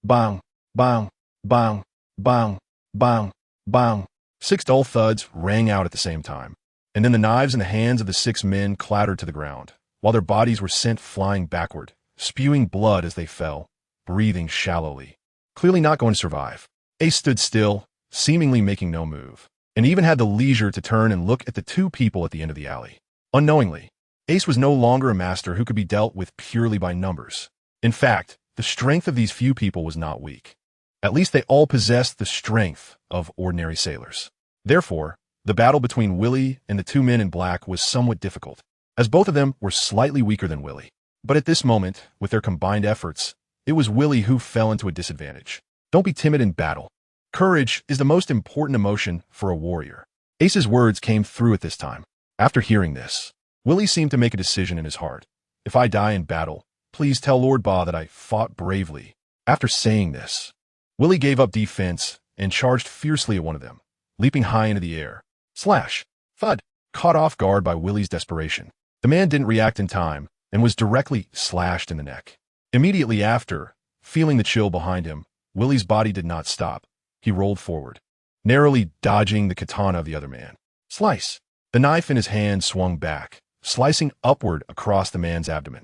Bang, bang, bang, bang, bang, bang. 6 dull thuds rang out at the same time, and then the knives in the hands of the 6 men clattered to the ground, while their bodies were sent flying backward, spewing blood as they fell, breathing shallowly. Clearly not going to survive. Ace stood still, seemingly making no move, and even had the leisure to turn and look at the 2 people at the end of the alley. Unknowingly, Ace was no longer a master who could be dealt with purely by numbers. In fact, the strength of these few people was not weak. At least they all possessed the strength of ordinary sailors. Therefore, the battle between Willie and the 2 men in black was somewhat difficult, as both of them were slightly weaker than Willie. But at this moment, with their combined efforts, it was Willie who fell into a disadvantage. "Don't be timid in battle. Courage is the most important emotion for a warrior. Ace's words came through at this time. After hearing this, Willie seemed to make a decision in his heart. If I die in battle, please tell Lord Ba that I fought bravely. After saying this, Willie gave up defense and charged fiercely at one of them, leaping high into the air. Slash! Thud! Caught off guard by Willie's desperation. The man didn't react in time and was directly slashed in the neck. Immediately after, feeling the chill behind him, Willie's body did not stop. He rolled forward, narrowly dodging the katana of the other man. Slice! The knife in his hand swung back, slicing upward across the man's abdomen.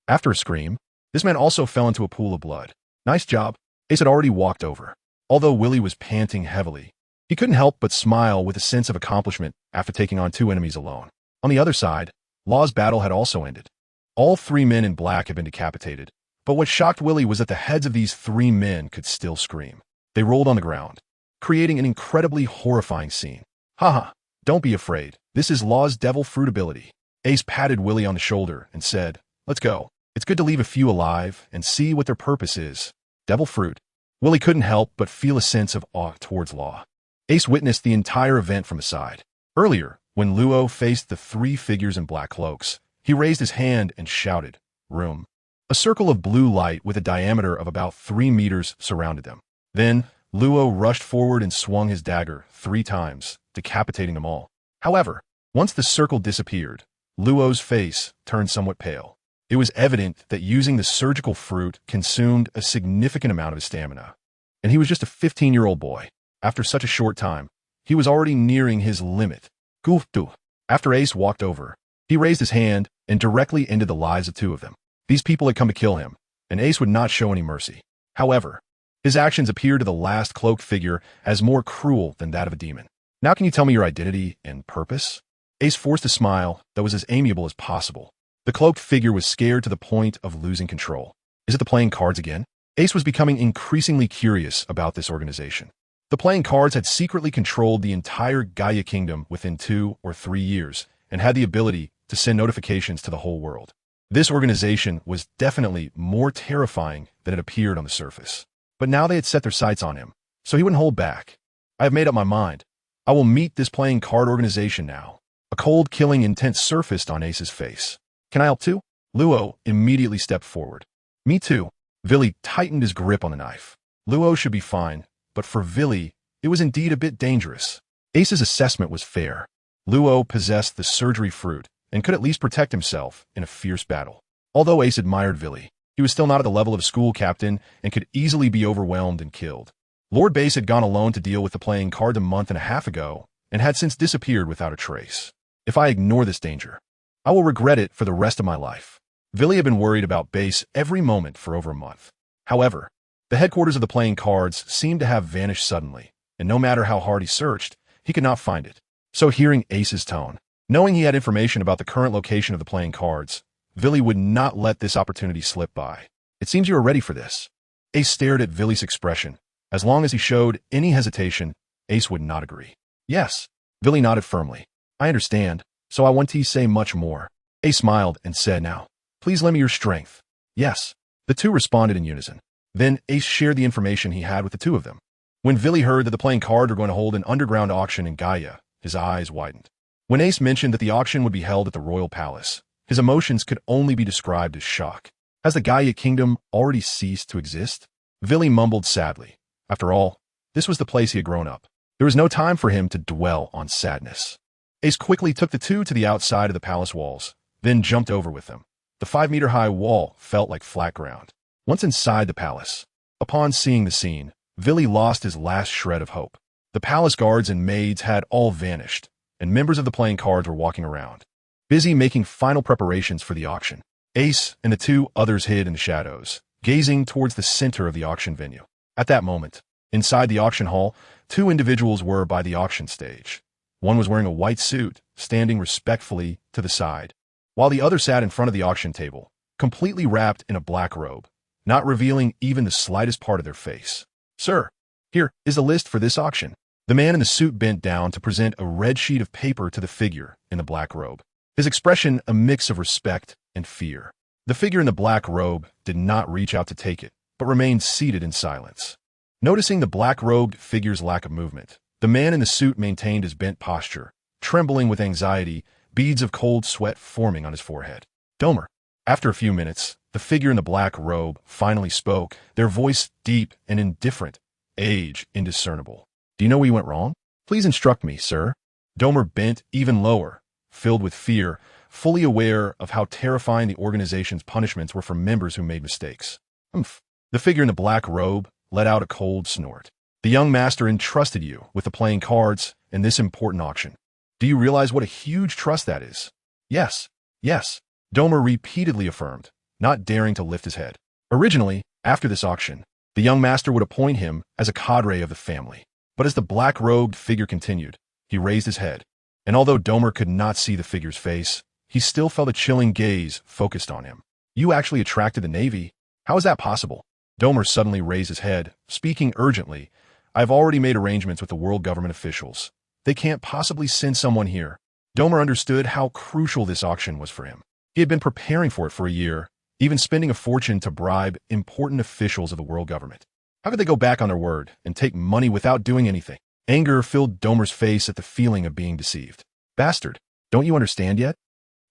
After a scream, this man also fell into a pool of blood. Nice job. Ace had already walked over. Although Willie was panting heavily, he couldn't help but smile with a sense of accomplishment after taking on 2 enemies alone. On the other side, Law's battle had also ended. All 3 men in black had been decapitated, but what shocked Willie was that the heads of these 3 men could still scream. They rolled on the ground, creating an incredibly horrifying scene. Haha, don't be afraid. This is Law's devil fruit ability. Ace patted Willie on the shoulder and said, let's go. It's good to leave a few alive and see what their purpose is. Devil fruit. Willie couldn't help but feel a sense of awe towards Law. Ace witnessed the entire event from the side. Earlier, when Luo faced the 3 figures in black cloaks, he raised his hand and shouted, room. A circle of blue light with a diameter of about 3 meters surrounded them. Then, Luo rushed forward and swung his dagger 3 times, decapitating them all. However, once the circle disappeared, Luo's face turned somewhat pale. It was evident that using the surgical fruit consumed a significant amount of his stamina. And he was just a 15-year-old boy. After such a short time, he was already nearing his limit. Goofdu. After Ace walked over, he raised his hand and directly ended the lives of 2 of them. These people had come to kill him, and Ace would not show any mercy. However, his actions appeared to the last cloaked figure as more cruel than that of a demon. Now can you tell me your identity and purpose? Ace forced a smile that was as amiable as possible. The cloaked figure was scared to the point of losing control. Is it the playing cards again? Ace was becoming increasingly curious about this organization. The playing cards had secretly controlled the entire Gaia kingdom within 2 or 3 years and had the ability to send notifications to the whole world. This organization was definitely more terrifying than it appeared on the surface. But now they had set their sights on him, so he wouldn't hold back. I have made up my mind. I will meet this playing card organization now. A cold, killing intent surfaced on Ace's face. Can I help too? Luo immediately stepped forward. Me too. Villy tightened his grip on the knife. Luo should be fine, but for Villy, it was indeed a bit dangerous. Ace's assessment was fair. Luo possessed the surgery fruit and could at least protect himself in a fierce battle. Although Ace admired Villy, he was still not at the level of a school captain and could easily be overwhelmed and killed. Lord Base had gone alone to deal with the playing card a month and a half ago and had since disappeared without a trace. If I ignore this danger, I will regret it for the rest of my life. Villy had been worried about Base every moment for over a month. However, the headquarters of the playing cards seemed to have vanished suddenly, and no matter how hard he searched, he could not find it. So hearing Ace's tone, knowing he had information about the current location of the playing cards, Villy would not let this opportunity slip by. It seems you are ready for this. Ace stared at Villy's expression. As long as he showed any hesitation, Ace would not agree. Yes. Villy nodded firmly. I understand, so I want to say much more. Ace smiled and said, now, please lend me your strength. Yes. The 2 responded in unison. Then Ace shared the information he had with the 2 of them. When Villy heard that the playing cards were going to hold an underground auction in Gaia, his eyes widened. When Ace mentioned that the auction would be held at the Royal Palace, his emotions could only be described as shock. Has the Gaia kingdom already ceased to exist? Villy mumbled sadly. After all, this was the place he had grown up. There was no time for him to dwell on sadness. Ace quickly took the 2 to the outside of the palace walls, then jumped over with them. The 5-meter-high wall felt like flat ground. Once inside the palace, upon seeing the scene, Villy lost his last shred of hope. The palace guards and maids had all vanished, and members of the playing cards were walking around, busy making final preparations for the auction. Ace and the 2 others hid in the shadows, gazing towards the center of the auction venue. At that moment, inside the auction hall, 2 individuals were by the auction stage. One was wearing a white suit, standing respectfully to the side, while the other sat in front of the auction table, completely wrapped in a black robe, not revealing even the slightest part of their face. Sir, here is the list for this auction. The man in the suit bent down to present a red sheet of paper to the figure in the black robe, his expression a mix of respect and fear. The figure in the black robe did not reach out to take it, but remained seated in silence. Noticing the black-robed figure's lack of movement, the man in the suit maintained his bent posture, trembling with anxiety, beads of cold sweat forming on his forehead. Domer. After a few minutes, the figure in the black robe finally spoke, their voice deep and indifferent, age indiscernible. Do you know where you went wrong? Please instruct me, sir. Domer bent even lower, filled with fear, fully aware of how terrifying the organization's punishments were for members who made mistakes. Humph. The figure in the black robe let out a cold snort. The young master entrusted you with the playing cards in this important auction. Do you realize what a huge trust that is? Yes, yes, Domer repeatedly affirmed, not daring to lift his head. Originally, after this auction, the young master would appoint him as a cadre of the family. But as the black-robed figure continued, he raised his head, and although Domer could not see the figure's face, he still felt a chilling gaze focused on him. You actually attracted the Navy? How is that possible? Domer suddenly raised his head, speaking urgently. I've already made arrangements with the world government officials. They can't possibly send someone here. Domer understood how crucial this auction was for him. He had been preparing for it for a year, even spending a fortune to bribe important officials of the world government. How could they go back on their word and take money without doing anything? Anger filled Domer's face at the feeling of being deceived. Bastard, don't you understand yet?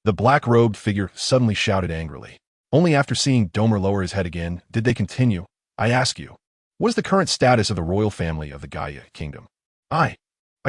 The black-robed figure suddenly shouted angrily. Only after seeing Domer lower his head again did they continue. I ask you, what is the current status of the royal family of the Gaia kingdom? I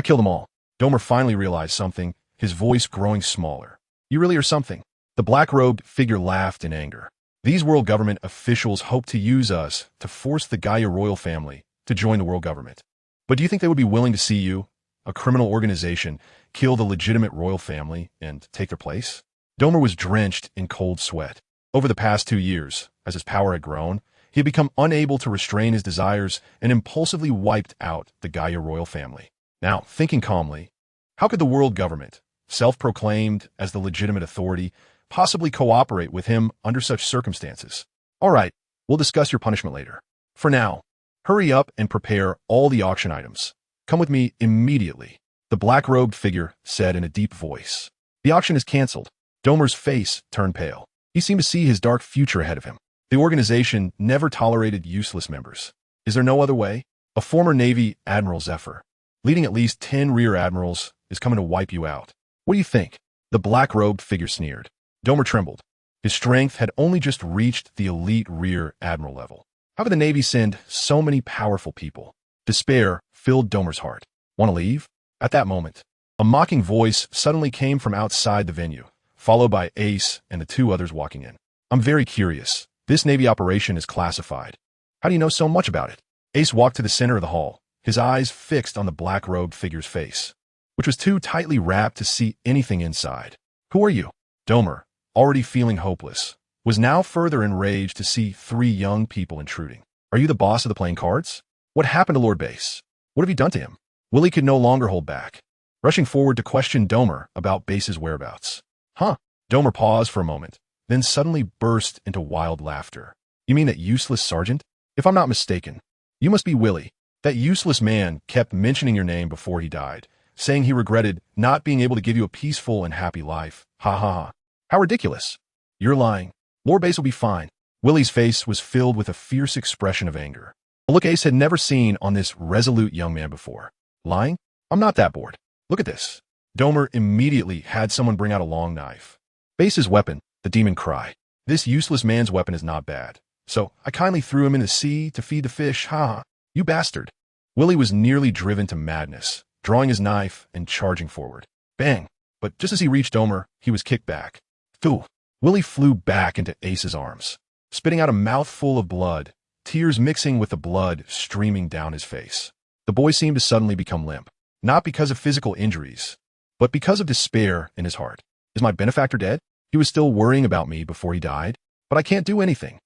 killed them all. Domer finally realized something, his voice growing smaller. You really are something. The black-robed figure laughed in anger. These world government officials hope to use us to force the Gaia royal family to join the world government. But do you think they would be willing to see you, a criminal organization, kill the legitimate royal family and take their place? Domer was drenched in cold sweat. Over the past 2 years, as his power had grown, he had become unable to restrain his desires and impulsively wiped out the Gaia royal family. Now, thinking calmly, how could the world government, self-proclaimed as the legitimate authority, possibly cooperate with him under such circumstances? All right, we'll discuss your punishment later. For now, hurry up and prepare all the auction items. Come with me immediately, the black-robed figure said in a deep voice. The auction is canceled. Domer's face turned pale. He seemed to see his dark future ahead of him. The organization never tolerated useless members. Is there no other way? A former Navy Admiral Zephyr, leading at least 10 rear admirals, is coming to wipe you out. What do you think? The black-robed figure sneered. Domer trembled. His strength had only just reached the elite rear admiral level. How could the Navy send so many powerful people? Despair filled Domer's heart. Want to leave? At that moment, a mocking voice suddenly came from outside the venue, followed by Ace and the 2 others walking in. I'm very curious. This Navy operation is classified. How do you know so much about it? Ace walked to the center of the hall, his eyes fixed on the black-robed figure's face, which was too tightly wrapped to see anything inside. Who are you? Domer, already feeling hopeless, was now further enraged to see 3 young people intruding. Are you the boss of the playing cards? What happened to Lord Base? What have you done to him? Willie could no longer hold back, rushing forward to question Domer about Base's whereabouts. Huh? Domer paused for a moment, then suddenly burst into wild laughter. You mean that useless sergeant? If I'm not mistaken, you must be Willie. That useless man kept mentioning your name before he died, saying he regretted not being able to give you a peaceful and happy life. Ha ha ha. How ridiculous. You're lying. Lord Base will be fine. Willie's face was filled with a fierce expression of anger, a look Ace had never seen on this resolute young man before. Lying? I'm not that bored. Look at this. Domer immediately had someone bring out a long knife. Base's weapon, the demon cry. This useless man's weapon is not bad, so I kindly threw him in the sea to feed the fish. Ha ha. You bastard. Willie was nearly driven to madness, drawing his knife and charging forward. Bang! But just as he reached Domer, he was kicked back. Phew! Willie flew back into Ace's arms, spitting out a mouthful of blood, tears mixing with the blood streaming down his face. The boy seemed to suddenly become limp, not because of physical injuries, but because of despair in his heart. Is my benefactor dead? He was still worrying about me before he died, but I can't do anything.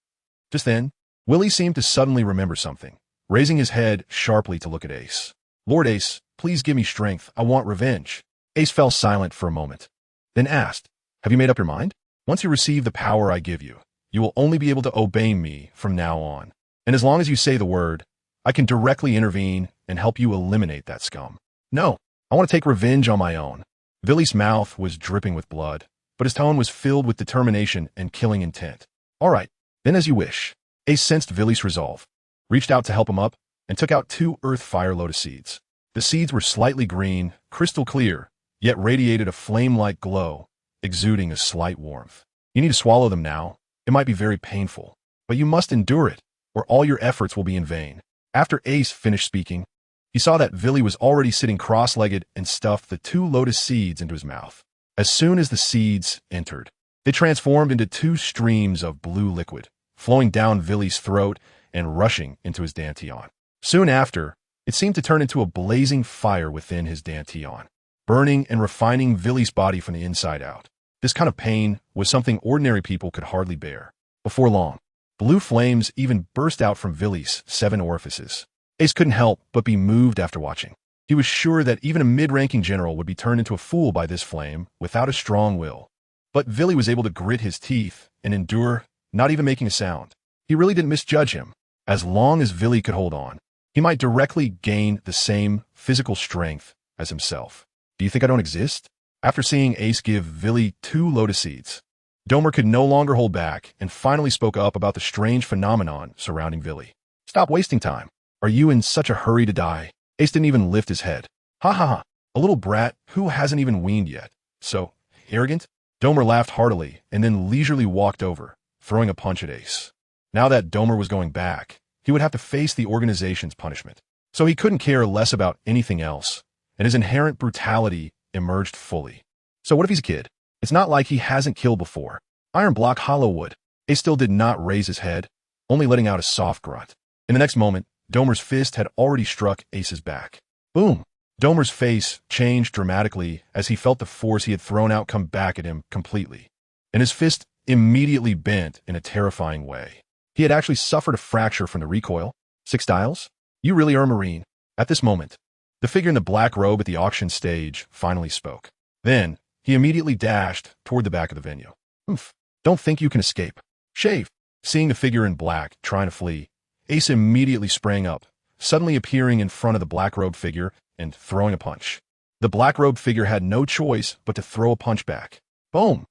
Just then, Willie seemed to suddenly remember something, raising his head sharply to look at Ace. Lord Ace, please give me strength. I want revenge. Ace fell silent for a moment, then asked, have you made up your mind? Once you receive the power I give you, you will only be able to obey me from now on. And as long as you say the word, I can directly intervene and help you eliminate that scum. No, I want to take revenge on my own. Willie's mouth was dripping with blood, but his tone was filled with determination and killing intent. All right, then as you wish. Ace sensed Willie's resolve, reached out to help him up, and took out 2 earth fire lotus seeds. The seeds were slightly green, crystal clear, yet radiated a flame-like glow, exuding a slight warmth. You need to swallow them now. It might be very painful, but you must endure it, or all your efforts will be in vain. After Ace finished speaking, he saw that Vili was already sitting cross-legged and stuffed the 2 lotus seeds into his mouth. As soon as the seeds entered, they transformed into 2 streams of blue liquid, flowing down Vili's throat and rushing into his dantian. Soon after, it seemed to turn into a blazing fire within his dantian, burning and refining Vili's body from the inside out. This kind of pain was something ordinary people could hardly bear. Before long, blue flames even burst out from Vili's 7 orifices. Ace couldn't help but be moved after watching. He was sure that even a mid-ranking general would be turned into a fool by this flame without a strong will. But Vili was able to grit his teeth and endure, not even making a sound. He really didn't misjudge him. As long as Vili could hold on, he might directly gain the same physical strength as himself. Do you think I don't exist? After seeing Ace give Vili 2 lotus seeds, Domer could no longer hold back and finally spoke up about the strange phenomenon surrounding Vili. Stop wasting time. Are you in such a hurry to die? Ace didn't even lift his head. Ha ha ha, a little brat who hasn't even weaned yet. So, arrogant? Domer laughed heartily and then leisurely walked over, throwing a punch at Ace. Now that Domer was going back, he would have to face the organization's punishment. So he couldn't care less about anything else, and his inherent brutality emerged fully. So what if he's a kid? It's not like he hasn't killed before. Iron block hollow wood. Ace still did not raise his head, only letting out a soft grunt. In the next moment, Domer's fist had already struck Ace's back. Boom! Domer's face changed dramatically as he felt the force he had thrown out come back at him completely, and his fist immediately bent in a terrifying way. He had actually suffered a fracture from the recoil. 6 dials? You really are a Marine. At this moment, the figure in the black robe at the auction stage finally spoke. Then, he immediately dashed toward the back of the venue. Oof. Don't think you can escape. Shave. Seeing the figure in black trying to flee, Ace immediately sprang up, suddenly appearing in front of the black-robed figure and throwing a punch. The black-robed figure had no choice but to throw a punch back. Boom!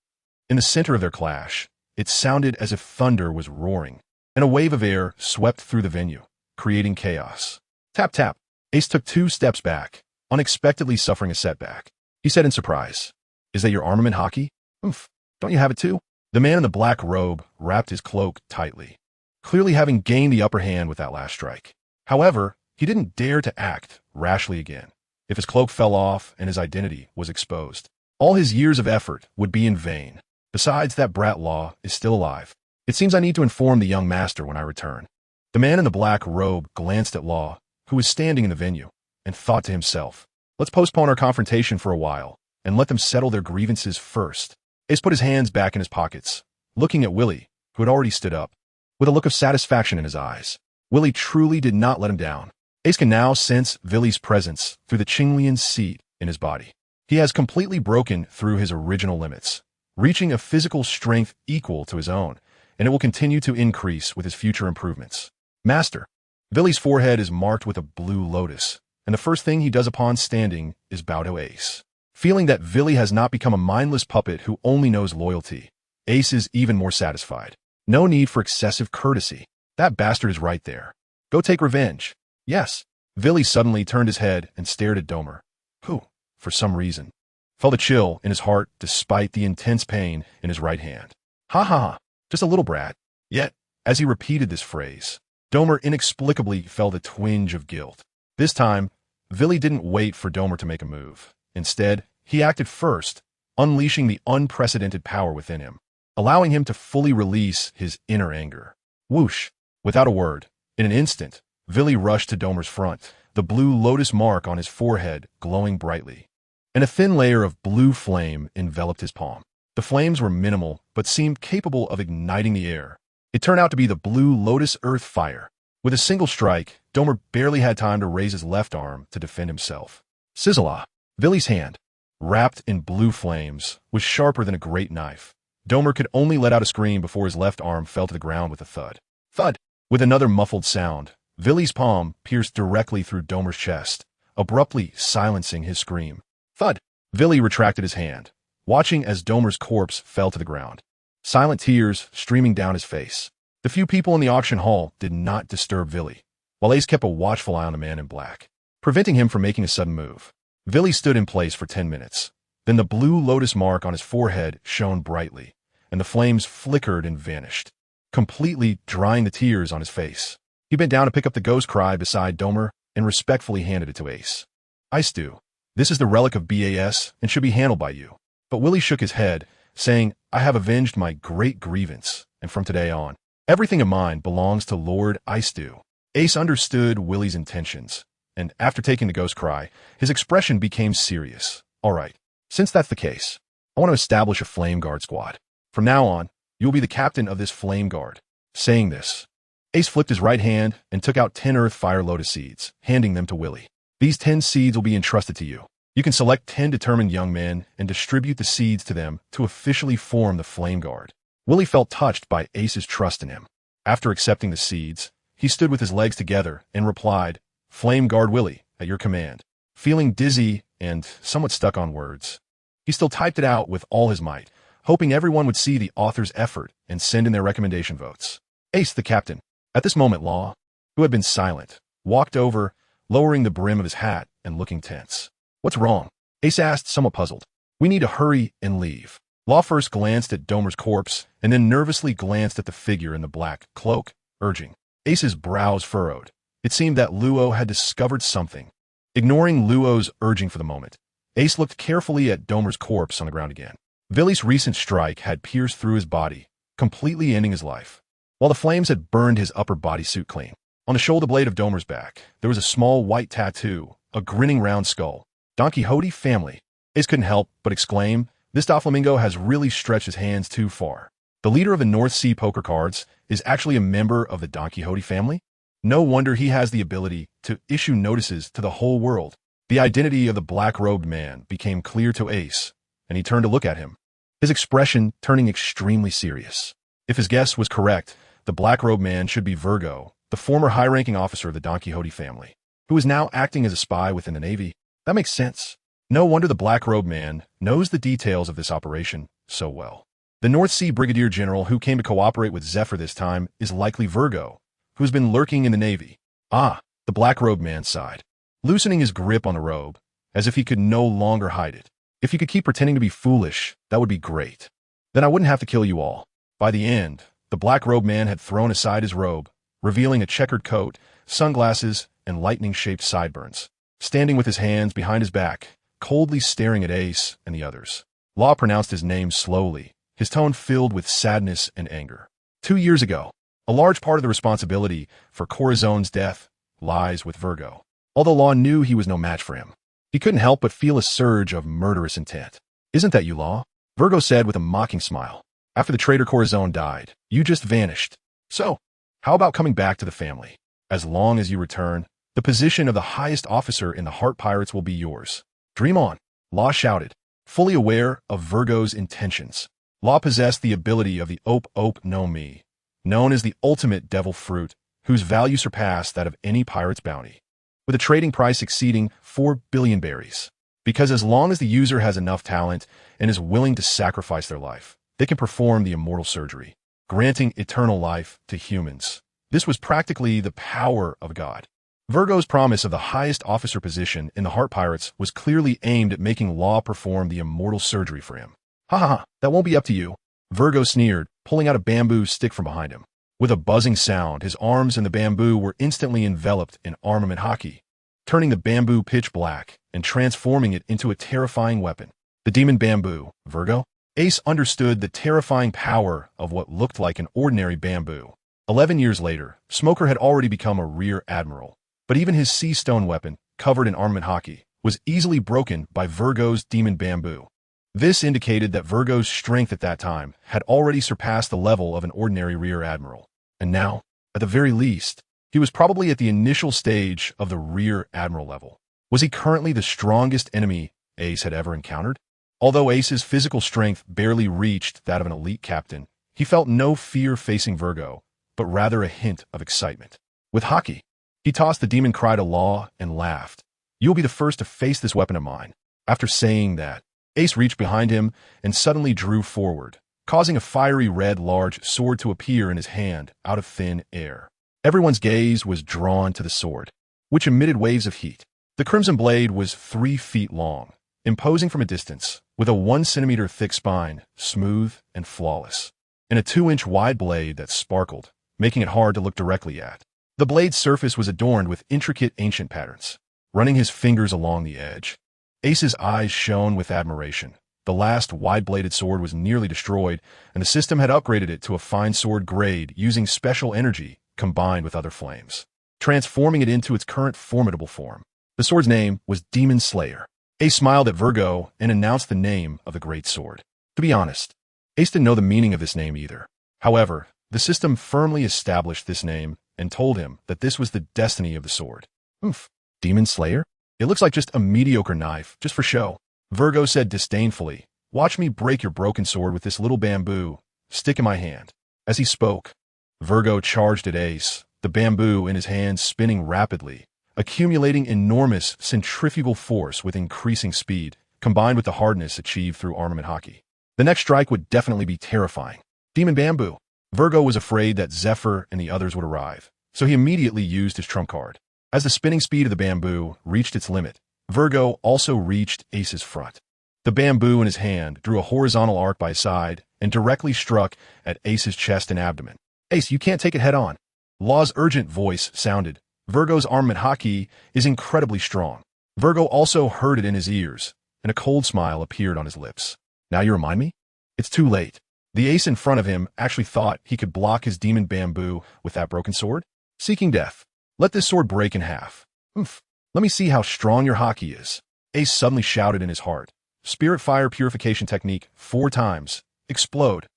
In the center of their clash, it sounded as if thunder was roaring, and a wave of air swept through the venue, creating chaos. Tap tap. Ace took 2 steps back, unexpectedly suffering a setback. He said in surprise, "Is that your armament hockey? Oof, don't you have it too?" The man in the black robe wrapped his cloak tightly, clearly having gained the upper hand with that last strike. However, he didn't dare to act rashly again. If his cloak fell off and his identity was exposed, all his years of effort would be in vain. Besides, that brat Law is still alive. It seems I need to inform the young master when I return. The man in the black robe glanced at Law, who was standing in the venue, and thought to himself, let's postpone our confrontation for a while, and let them settle their grievances first. Ace put his hands back in his pockets, looking at Willie, who had already stood up, with a look of satisfaction in his eyes. Willie truly did not let him down. Ace can now sense Vili's presence through the Qinglian seat in his body. He has completely broken through his original limits, reaching a physical strength equal to his own, and it will continue to increase with his future improvements. Master. Vili's forehead is marked with a blue lotus, and the first thing he does upon standing is bow to Ace. Feeling that Vili has not become a mindless puppet who only knows loyalty, Ace is even more satisfied. No need for excessive courtesy. That bastard is right there. Go take revenge. Yes. Vili suddenly turned his head and stared at Domer, who, for some reason, felt a chill in his heart despite the intense pain in his right hand. Ha ha ha, just a little brat. Yet, as he repeated this phrase, Domer inexplicably felt a twinge of guilt. This time, Vili didn't wait for Domer to make a move. Instead, he acted first, unleashing the unprecedented power within him, allowing him to fully release his inner anger. Whoosh! Without a word, in an instant, Vili rushed to Domer's front, the blue lotus mark on his forehead glowing brightly, and a thin layer of blue flame enveloped his palm. The flames were minimal, but seemed capable of igniting the air. It turned out to be the blue lotus earth fire. With a single strike, Domer barely had time to raise his left arm to defend himself. Sizzle! Vili's hand, wrapped in blue flames, was sharper than a great knife. Domer could only let out a scream before his left arm fell to the ground with a thud. Thud! With another muffled sound, Vili's palm pierced directly through Domer's chest, abruptly silencing his scream. Thud! Vili retracted his hand, watching as Domer's corpse fell to the ground, silent tears streaming down his face. The few people in the auction hall did not disturb Vili, while Ace kept a watchful eye on the man in black, preventing him from making a sudden move. Vili stood in place for 10 minutes. Then the blue lotus mark on his forehead shone brightly, and the flames flickered and vanished, completely drying the tears on his face. He bent down to pick up the ghost cry beside Domer and respectfully handed it to Ace. "Ice Dew, this is the relic of BAS and should be handled by you." But Willie shook his head, saying, "I have avenged my great grievance, and from today on, everything of mine belongs to Lord Ice Dew." Ace understood Willie's intentions, and after taking the ghost cry, his expression became serious. "All right, since that's the case, I want to establish a Flame Guard squad. From now on, you will be the captain of this Flame Guard." Saying this, Ace flipped his right hand and took out 10 Earth Fire Lotus seeds, handing them to Willie. "These 10 seeds will be entrusted to you. You can select 10 determined young men and distribute the seeds to them to officially form the Flame Guard." Willie felt touched by Ace's trust in him. After accepting the seeds, he stood with his legs together and replied, "Flame Guard Willie, at your command." Feeling dizzy and somewhat stuck on words, he still typed it out with all his might, hoping everyone would see the author's effort and send in their recommendation votes. Ace, the captain. At this moment, Law, who had been silent, walked over, lowering the brim of his hat and looking tense. "What's wrong?" Ace asked, somewhat puzzled. "We need to hurry and leave." Law first glanced at Domer's corpse and then nervously glanced at the figure in the black cloak, urging. Ace's brows furrowed. It seemed that Luo had discovered something. Ignoring Luo's urging for the moment, Ace looked carefully at Domer's corpse on the ground again. Vili's recent strike had pierced through his body, completely ending his life, while the flames had burned his upper bodysuit clean. On the shoulder blade of Domer's back, there was a small white tattoo, a grinning round skull. "Don Quixote family." Ace couldn't help but exclaim, "This Doflamingo has really stretched his hands too far. The leader of the North Sea poker cards is actually a member of the Don Quixote family? No wonder he has the ability to issue notices to the whole world." The identity of the black-robed man became clear to Ace, and he turned to look at him, his expression turning extremely serious. If his guess was correct, the black-robed man should be Virgo, the former high-ranking officer of the Don Quixote family, who is now acting as a spy within the Navy. That makes sense. No wonder the black-robed man knows the details of this operation so well. The North Sea Brigadier General who came to cooperate with Zephyr this time is likely Virgo, who has been lurking in the Navy. Ah, the black-robed man sighed, loosening his grip on the robe, as if he could no longer hide it. "If you could keep pretending to be foolish, that would be great. Then I wouldn't have to kill you all." By the end, the black-robed man had thrown aside his robe, revealing a checkered coat, sunglasses, and lightning-shaped sideburns. Standing with his hands behind his back, coldly staring at Ace and the others, Law pronounced his name slowly, his tone filled with sadness and anger. 2 years ago, a large part of the responsibility for Corazon's death lies with Virgo. Although Law knew he was no match for him, he couldn't help but feel a surge of murderous intent. "Isn't that you, Law?" Virgo said with a mocking smile. "After the traitor Corazon died, you just vanished. So, how about coming back to the family? As long as you return, the position of the highest officer in the Heart Pirates will be yours. Dream on," Law shouted, fully aware of Virgo's intentions. Law possessed the ability of the Ope Ope no Mi, known as the ultimate devil fruit, whose value surpassed that of any pirate's bounty, with a trading price exceeding 4 billion berries. Because as long as the user has enough talent and is willing to sacrifice their life, they can perform the immortal surgery, granting eternal life to humans. This was practically the power of God. Virgo's promise of the highest officer position in the Heart Pirates was clearly aimed at making Law perform the immortal surgery for him. "Ha ha ha, that won't be up to you," Virgo sneered, pulling out a bamboo stick from behind him. With a buzzing sound, his arms and the bamboo were instantly enveloped in armament hockey, turning the bamboo pitch black and transforming it into a terrifying weapon. The demon bamboo, Virgo? Ace understood the terrifying power of what looked like an ordinary bamboo. 11 years later, Smoker had already become a rear admiral, but even his sea stone weapon, covered in armament hockey, was easily broken by Virgo's demon bamboo. This indicated that Virgo's strength at that time had already surpassed the level of an ordinary rear admiral. And now, at the very least, he was probably at the initial stage of the rear admiral level. Was he currently the strongest enemy Ace had ever encountered? Although Ace's physical strength barely reached that of an elite captain, he felt no fear facing Virgo, but rather a hint of excitement. With hockey, he tossed the demon cry to Law and laughed. "You'll be the first to face this weapon of mine." After saying that, Ace reached behind him and suddenly drew forward, causing a fiery red large sword to appear in his hand out of thin air. Everyone's gaze was drawn to the sword, which emitted waves of heat. The crimson blade was 3 feet long, imposing from a distance, with a 1 centimeter thick spine, smooth and flawless, and a 2-inch wide blade that sparkled, making it hard to look directly at. The blade's surface was adorned with intricate ancient patterns. Running his fingers along the edge, Ace's eyes shone with admiration. The last wide-bladed sword was nearly destroyed, and the system had upgraded it to a fine sword grade using special energy combined with other flames, transforming it into its current formidable form. The sword's name was Demon Slayer. Ace smiled at Virgo and announced the name of the great sword. To be honest, Ace didn't know the meaning of this name either. However, the system firmly established this name and told him that this was the destiny of the sword. Oof, Demon Slayer? It looks like just a mediocre knife, just for show. Virgo said disdainfully, "Watch me break your broken sword with this little bamboo stick in my hand." As he spoke, Virgo charged at Ace, the bamboo in his hand spinning rapidly, accumulating enormous centrifugal force with increasing speed, combined with the hardness achieved through armament hockey. The next strike would definitely be terrifying. Demon Bamboo. Virgo was afraid that Zephyr and the others would arrive, so he immediately used his trump card. As the spinning speed of the bamboo reached its limit, Virgo also reached Ace's front. The bamboo in his hand drew a horizontal arc by his side and directly struck at Ace's chest and abdomen. "Ace, you can't take it head-on." Law's urgent voice sounded. Virgo's armament hockey is incredibly strong. Virgo also heard it in his ears, and a cold smile appeared on his lips. "Now you remind me?" It's too late. The ace in front of him actually thought he could block his demon bamboo with that broken sword. Seeking death. Let this sword break in half. Oomph. Let me see how strong your hockey is. Ace suddenly shouted in his heart. Spirit fire purification technique 4 times. Explode.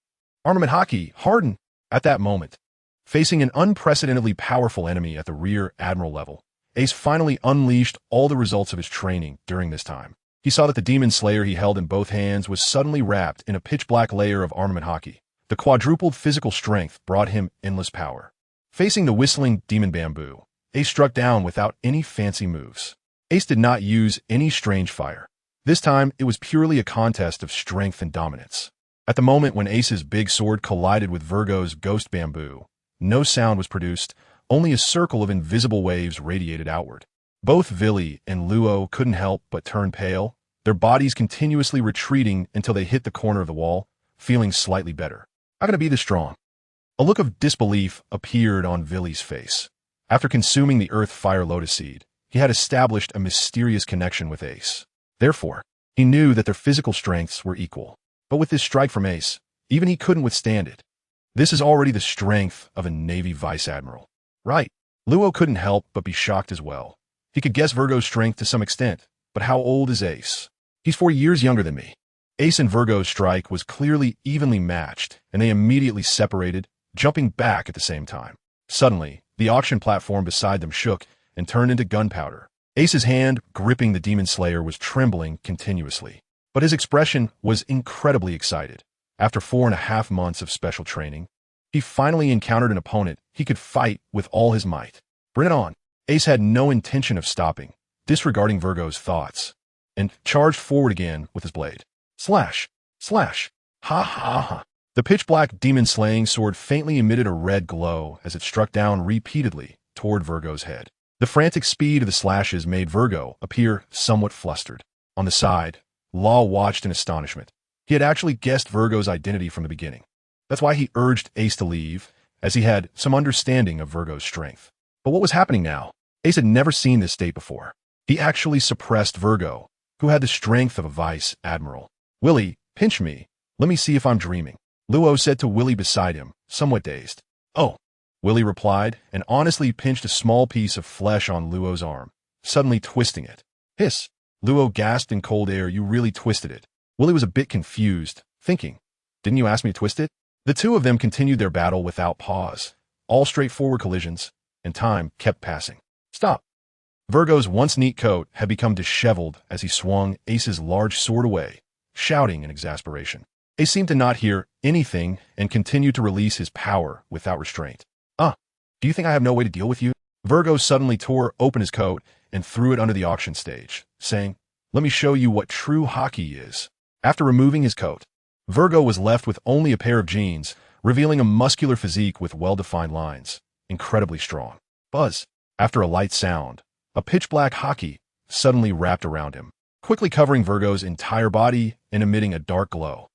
Armament hockey, harden. At that moment, facing an unprecedentedly powerful enemy at the rear admiral level, Ace finally unleashed all the results of his training during this time. He saw that the Demon Slayer he held in both hands was suddenly wrapped in a pitch-black layer of armament hockey. The quadrupled physical strength brought him endless power. Facing the whistling Demon Bamboo, Ace struck down without any fancy moves. Ace did not use any strange fire. This time, it was purely a contest of strength and dominance. At the moment when Ace's big sword collided with Virgo's ghost bamboo, no sound was produced, only a circle of invisible waves radiated outward. Both Vili and Luo couldn't help but turn pale, their bodies continuously retreating until they hit the corner of the wall, feeling slightly better. "How can it be this strong?" A look of disbelief appeared on Vili's face. After consuming the Earth Fire Lotus Seed, he had established a mysterious connection with Ace. Therefore, he knew that their physical strengths were equal. But with this strike from Ace, even he couldn't withstand it. This is already the strength of a Navy Vice Admiral. Right. Luo couldn't help but be shocked as well. He could guess Virgo's strength to some extent, but how old is Ace? He's 4 years younger than me. Ace and Virgo's strike was clearly evenly matched, and they immediately separated, jumping back at the same time. Suddenly, the auction platform beside them shook and turned into gunpowder. Ace's hand, gripping the Demon Slayer, was trembling continuously. But his expression was incredibly excited. After 4.5 months of special training, he finally encountered an opponent he could fight with all his might. Bring it on. Ace had no intention of stopping, disregarding Virgo's thoughts, and charged forward again with his blade. Slash! Slash! Ha ha ha! The pitch-black demon-slaying sword faintly emitted a red glow as it struck down repeatedly toward Virgo's head. The frantic speed of the slashes made Virgo appear somewhat flustered. On the side, Law watched in astonishment. He had actually guessed Virgo's identity from the beginning. That's why he urged Ace to leave, as he had some understanding of Virgo's strength. But what was happening now? Ace had never seen this state before. He actually suppressed Virgo, who had the strength of a vice admiral. "Willie, pinch me. Let me see if I'm dreaming," Luo said to Willie beside him, somewhat dazed. "Oh," Willie replied, and honestly pinched a small piece of flesh on Luo's arm, suddenly twisting it. "Hiss!" Luo gasped in cold air. "You really twisted it." Willie was a bit confused, thinking, "Didn't you ask me to twist it?" The two of them continued their battle without pause, all straightforward collisions, and time kept passing. "Stop!" Virgo's once neat coat had become disheveled as he swung Ace's large sword away, shouting in exasperation. Ace seemed to not hear anything and continued to release his power without restraint. Do you think I have no way to deal with you?" Virgo suddenly tore open his coat and threw it under the auction stage, saying, "Let me show you what true hockey is." After removing his coat, Virgo was left with only a pair of jeans, revealing a muscular physique with well-defined lines. incredibly strong. Buzz. After a light sound, a pitch-black haki suddenly wrapped around him, quickly covering Virgo's entire body and emitting a dark glow.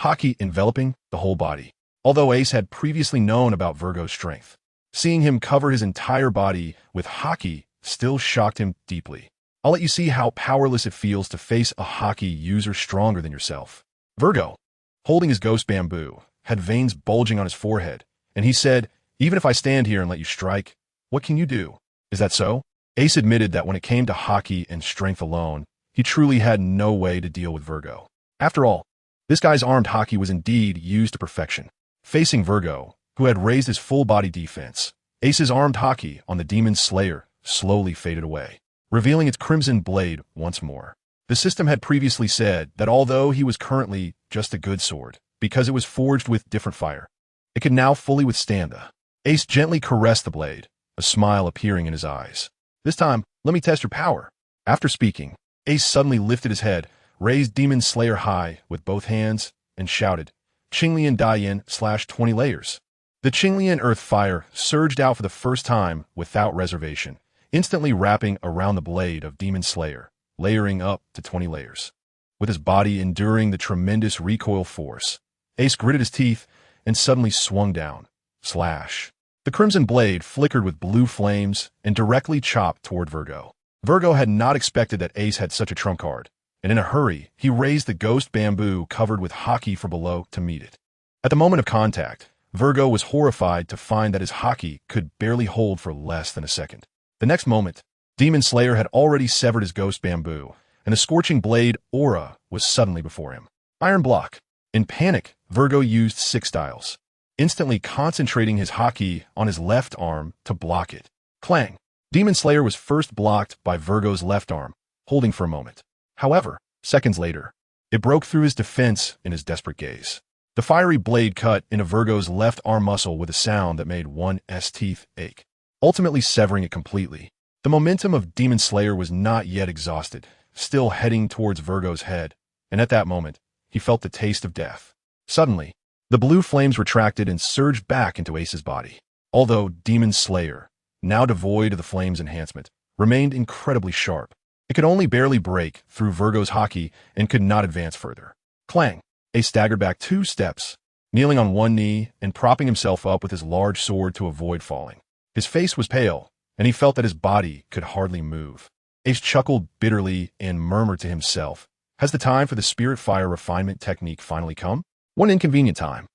Haki enveloping the whole body. Although Ace had previously known about Virgo's strength, seeing him cover his entire body with haki still shocked him deeply. I'll let you see how powerless it feels to face a haki user stronger than yourself. Virgo, holding his ghost bamboo, had veins bulging on his forehead, and he said, "Even if I stand here and let you strike, what can you do?" Is that so? Ace admitted that when it came to haki and strength alone, he truly had no way to deal with Virgo. After all, this guy's armed haki was indeed used to perfection. Facing Virgo, who had raised his full-body defense, Ace's armed haki on the Demon Slayer slowly faded away, revealing its crimson blade once more. The system had previously said that although he was currently just a good sword, because it was forged with different fire, it could now fully withstand the. Ace gently caressed the blade, a smile appearing in his eyes. "This time, let me test your power." After speaking, Ace suddenly lifted his head, raised Demon Slayer high with both hands, and shouted, "Qinglian Daiyan /20 layers." The Qinglian Earth Fire surged out for the first time without reservation, instantly wrapping around the blade of Demon Slayer, layering up to 20 layers. With his body enduring the tremendous recoil force, Ace gritted his teeth and suddenly swung down. Slash. The crimson blade flickered with blue flames and directly chopped toward Virgo. Virgo had not expected that Ace had such a trump card, and in a hurry, he raised the ghost bamboo covered with haki from below to meet it. At the moment of contact, Virgo was horrified to find that his haki could barely hold for less than a second. The next moment, Demon Slayer had already severed his ghost bamboo, and the scorching blade aura was suddenly before him. Iron block. In panic, Virgo used 6 styles, instantly concentrating his haki on his left arm to block it. Clang. Demon Slayer was first blocked by Virgo's left arm, holding for a moment. However, seconds later, it broke through his defense in his desperate gaze. The fiery blade cut into Virgo's left arm muscle with a sound that made one's teeth ache, ultimately severing it completely. The momentum of Demon Slayer was not yet exhausted, still heading towards Virgo's head, and at that moment, he felt the taste of death. Suddenly, the blue flames retracted and surged back into Ace's body. Although Demon Slayer, now devoid of the flame's enhancement, remained incredibly sharp, it could only barely break through Virgo's haki and could not advance further. Clang! Ace staggered back 2 steps, kneeling on one knee and propping himself up with his large sword to avoid falling. His face was pale, and he felt that his body could hardly move. Ace chuckled bitterly and murmured to himself, "Has the time for the spirit fire refinement technique finally come? One inconvenient time."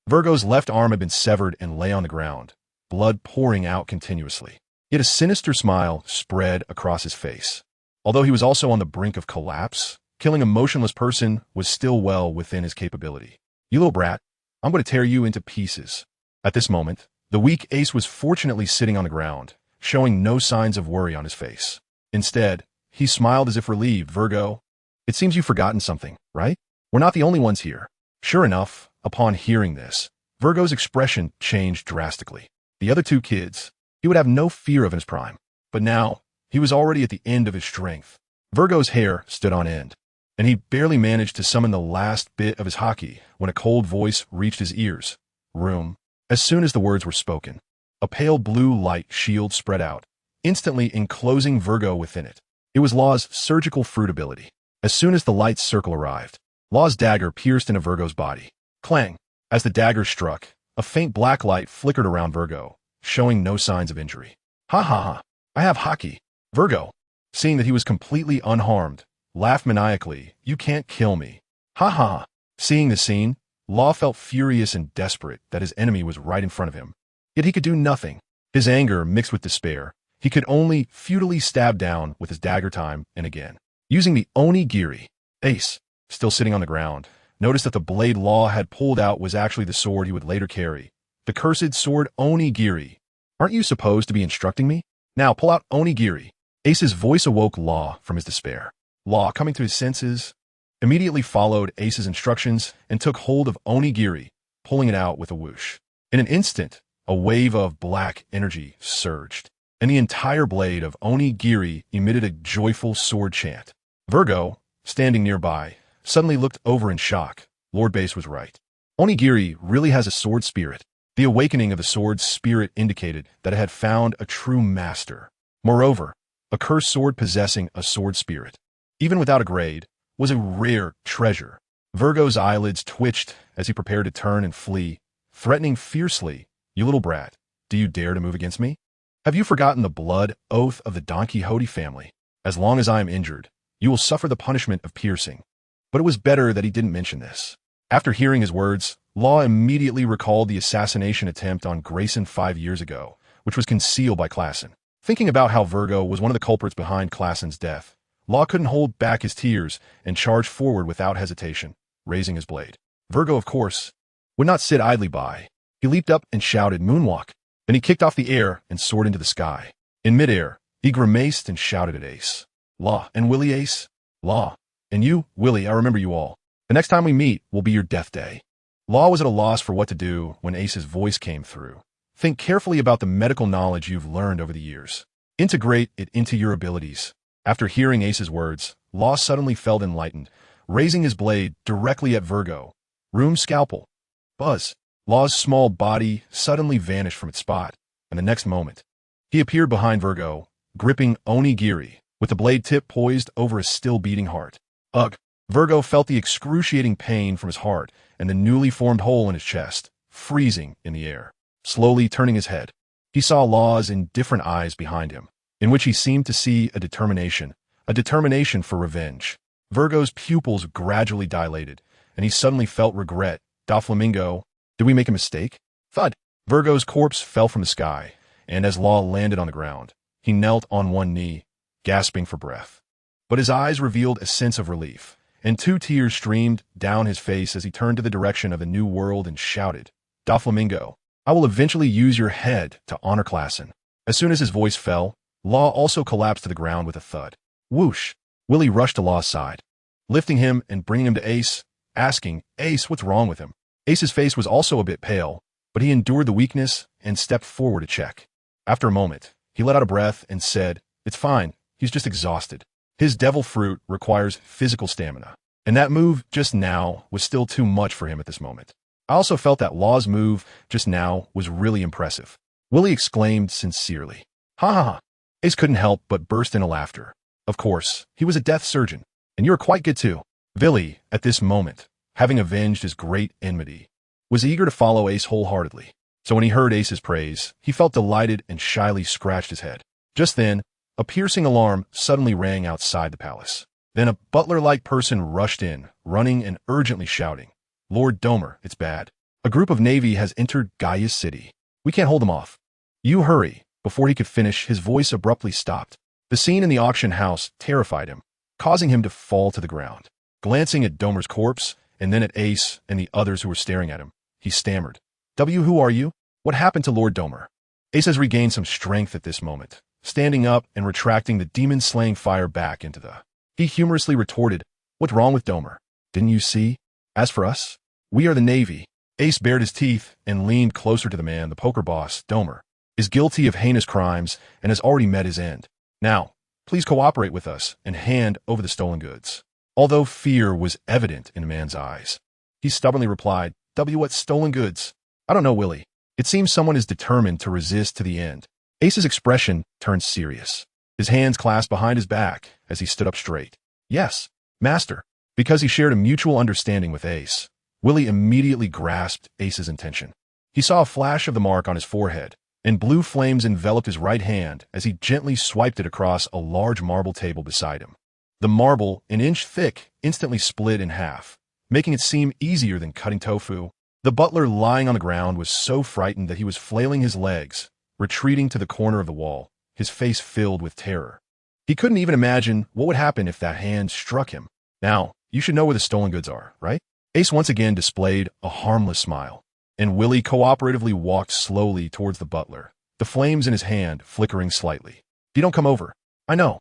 Virgo's left arm had been severed and lay on the ground, blood pouring out continuously. Yet a sinister smile spread across his face. Although he was also on the brink of collapse, killing a motionless person was still well within his capability. "You little brat, I'm going to tear you into pieces." At this moment, the weak Ace was fortunately sitting on the ground, showing no signs of worry on his face. Instead, he smiled as if relieved. "Virgo, it seems you've forgotten something, right? We're not the only ones here." Sure enough, upon hearing this, Virgo's expression changed drastically. The other 2 kids, he would have no fear of in his prime. But now, he was already at the end of his strength. Virgo's hair stood on end, and he barely managed to summon the last bit of his haki when a cold voice reached his ears. "Room." As soon as the words were spoken, a pale blue light shield spread out, instantly enclosing Virgo within it. It was Law's surgical fruit ability. As soon as the light's circle arrived, Law's dagger pierced into Virgo's body. Clang! As the dagger struck, a faint black light flickered around Virgo, showing no signs of injury. "Ha! I have haki." Virgo, seeing that he was completely unharmed, laughed maniacally. "You can't kill me." Ha! Seeing the scene, Law felt furious and desperate that his enemy was right in front of him. Yet he could do nothing. His anger mixed with despair, he could only futilely stab down with his dagger time and again. Using the Onigiri, Ace, still sitting on the ground, noticed that the blade Law had pulled out was actually the sword he would later carry. The cursed sword Onigiri. "Aren't you supposed to be instructing me? Now pull out Onigiri." Ace's voice awoke Law from his despair. Law, coming to his senses, immediately followed Ace's instructions and took hold of Onigiri, pulling it out with a whoosh. In an instant, a wave of black energy surged, and the entire blade of Onigiri emitted a joyful sword chant. Virgo, standing nearby, suddenly looked over in shock. Lord Base was right. Onigiri really has a sword spirit. The awakening of the sword's spirit indicated that it had found a true master. Moreover, a cursed sword possessing a sword spirit, even without a grade, was a rare treasure. Virgo's eyelids twitched as he prepared to turn and flee, threatening fiercely, "You little brat, do you dare to move against me? Have you forgotten the blood oath of the Don Quixote family? As long as I am injured, you will suffer the punishment of piercing." But it was better that he didn't mention this. After hearing his words, Law immediately recalled the assassination attempt on Grayson 5 years ago, which was concealed by Klassen. Thinking about how Virgo was one of the culprits behind Klassen's death, Law couldn't hold back his tears and charged forward without hesitation, raising his blade. Virgo, of course, would not sit idly by. He leaped up and shouted, "Moonwalk!" Then he kicked off the air and soared into the sky. In midair, he grimaced and shouted at Ace, "Law and Willie, Ace? Law. And you, Willie, I remember you all. The next time we meet will be your death day." Law was at a loss for what to do when Ace's voice came through. "Think carefully about the medical knowledge you've learned over the years. Integrate it into your abilities." After hearing Ace's words, Law suddenly felt enlightened, raising his blade directly at Virgo. Room scalpel. Buzz. Law's small body suddenly vanished from its spot, and the next moment, he appeared behind Virgo, gripping Onigiri, with the blade tip poised over his still-beating heart. Ugh! Virgo felt the excruciating pain from his heart and the newly formed hole in his chest, freezing in the air. Slowly turning his head, he saw Law's indifferent eyes behind him, in which he seemed to see a determination for revenge. Virgo's pupils gradually dilated, and he suddenly felt regret. Doflamingo, did we make a mistake? Thud! Virgo's corpse fell from the sky, and as Law landed on the ground, he knelt on one knee, gasping for breath. But his eyes revealed a sense of relief, and 2 tears streamed down his face as he turned to the direction of the new world and shouted, "Doflamingo, I will eventually use your head to honor Klassen." As soon as his voice fell, Law also collapsed to the ground with a thud. Whoosh! Willie rushed to Law's side, lifting him and bringing him to Ace, asking, "Ace, what's wrong with him?" Ace's face was also a bit pale, but he endured the weakness and stepped forward to check. After a moment, he let out a breath and said, "It's fine, he's just exhausted. His devil fruit requires physical stamina, and that move just now was still too much for him at this moment." I also felt that Law's move just now was really impressive. Willie exclaimed sincerely, "Ha ha ha." Ace couldn't help but burst into laughter. Of course, he was a death surgeon, and you were quite good too. Willie, at this moment, having avenged his great enmity, was eager to follow Ace wholeheartedly. So when he heard Ace's praise, he felt delighted and shyly scratched his head. Just then, a piercing alarm suddenly rang outside the palace. Then a butler-like person rushed in, running and urgently shouting, "Lord Domer, it's bad. A group of Navy has entered Gaia's city. We can't hold them off. You hurry." Before he could finish, his voice abruptly stopped. The scene in the auction house terrified him, causing him to fall to the ground. Glancing at Domer's corpse, and then at Ace and the others who were staring at him, he stammered, Who are you? What happened to Lord Domer?" Ace has regained some strength at this moment, standing up and retracting the demon-slaying fire back into the... He humorously retorted, "What's wrong with Domer? Didn't you see? As for us, we are the Navy." Ace bared his teeth and leaned closer to the man. "The poker boss, Domer, is guilty of heinous crimes and has already met his end. Now, please cooperate with us and hand over the stolen goods." Although fear was evident in the man's eyes, he stubbornly replied, What stolen goods? I don't know, Willie. It seems someone is determined to resist to the end." Ace's expression turned serious, his hands clasped behind his back as he stood up straight. "Yes, master." Because he shared a mutual understanding with Ace, Willie immediately grasped Ace's intention. He saw a flash of the mark on his forehead, and blue flames enveloped his right hand as he gently swiped it across a large marble table beside him. The marble, an inch thick, instantly split in half, making it seem easier than cutting tofu. The butler lying on the ground was so frightened that he was flailing his legs, retreating to the corner of the wall, his face filled with terror. He couldn't even imagine what would happen if that hand struck him. "Now, you should know where the stolen goods are, right?" Ace once again displayed a harmless smile, and Willie cooperatively walked slowly towards the butler, the flames in his hand flickering slightly. "If you don't come over, I know.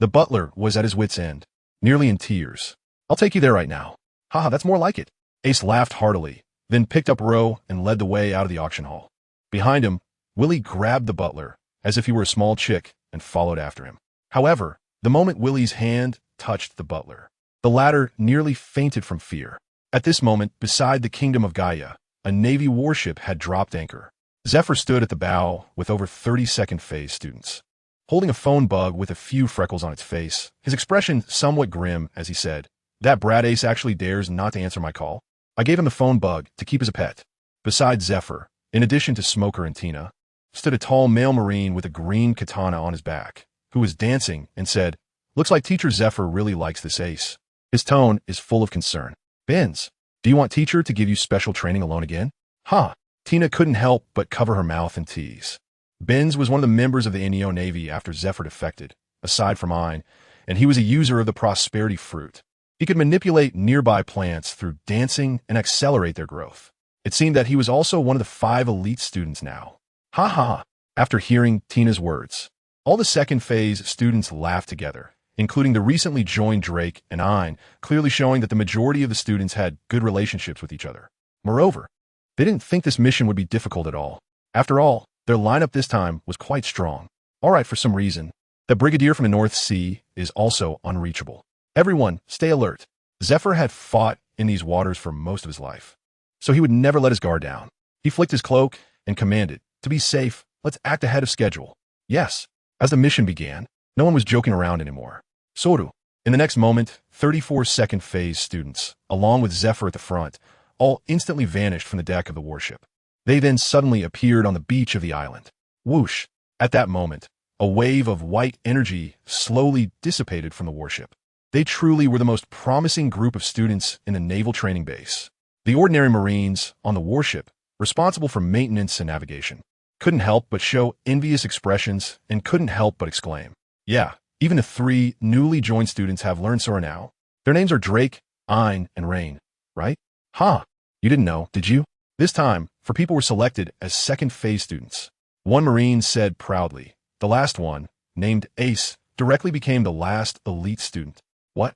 The butler was at his wit's end, nearly in tears. "I'll take you there right now." "Haha, that's more like it." Ace laughed heartily, then picked up Ro and led the way out of the auction hall. Behind him, Willie grabbed the butler, as if he were a small chick, and followed after him. However, the moment Willie's hand touched the butler, the latter nearly fainted from fear. At this moment, beside the kingdom of Gaia, A Navy warship had dropped anchor. Zephyr stood at the bow with over 30 second phase students, holding a phone bug with a few freckles on its face, his expression somewhat grim as he said, "That brat Ace actually dares not to answer my call. I gave him the phone bug to keep as a pet." Beside Zephyr, in addition to Smoker and Tina, stood a tall male Marine with a green katana on his back, who was dancing and said, "Looks like Teacher Zephyr really likes this Ace." His tone is full of concern. "Benz, do you want Teacher to give you special training alone again?" "Huh." Tina couldn't help but cover her mouth and tease. Benz was one of the members of the Neo Navy after Zephyr defected, aside from Ein, and he was a user of the prosperity fruit. He could manipulate nearby plants through dancing and accelerate their growth. It seemed that he was also one of the 5 elite students now. Ha ha! After hearing Tina's words, all the second phase students laughed together, including the recently joined Drake and Ein, clearly showing that the majority of the students had good relationships with each other. Moreover, they didn't think this mission would be difficult at all. After all, their lineup this time was quite strong. All right, for some reason, the Brigadier from the North Sea is also unreachable. Everyone, stay alert. Zephyr had fought in these waters for most of his life, so he would never let his guard down. He flicked his cloak and commanded, "To be safe, let's act ahead of schedule." Yes, as the mission began, no one was joking around anymore. Soru. In the next moment, 34 second phase students, along with Zephyr at the front, all instantly vanished from the deck of the warship. They then suddenly appeared on the beach of the island. Whoosh! At that moment, a wave of white energy slowly dissipated from the warship. They truly were the most promising group of students in the naval training base. The ordinary Marines on the warship, responsible for maintenance and navigation, couldn't help but show envious expressions and couldn't help but exclaim, "Yeah, even the 3 newly joined students have learned Sora now. Their names are Drake, Ein, and Rain, right? Huh, you didn't know, did you?" This time, 4 people were selected as second phase students. One Marine said proudly. The last one, named Ace, directly became the last elite student. What?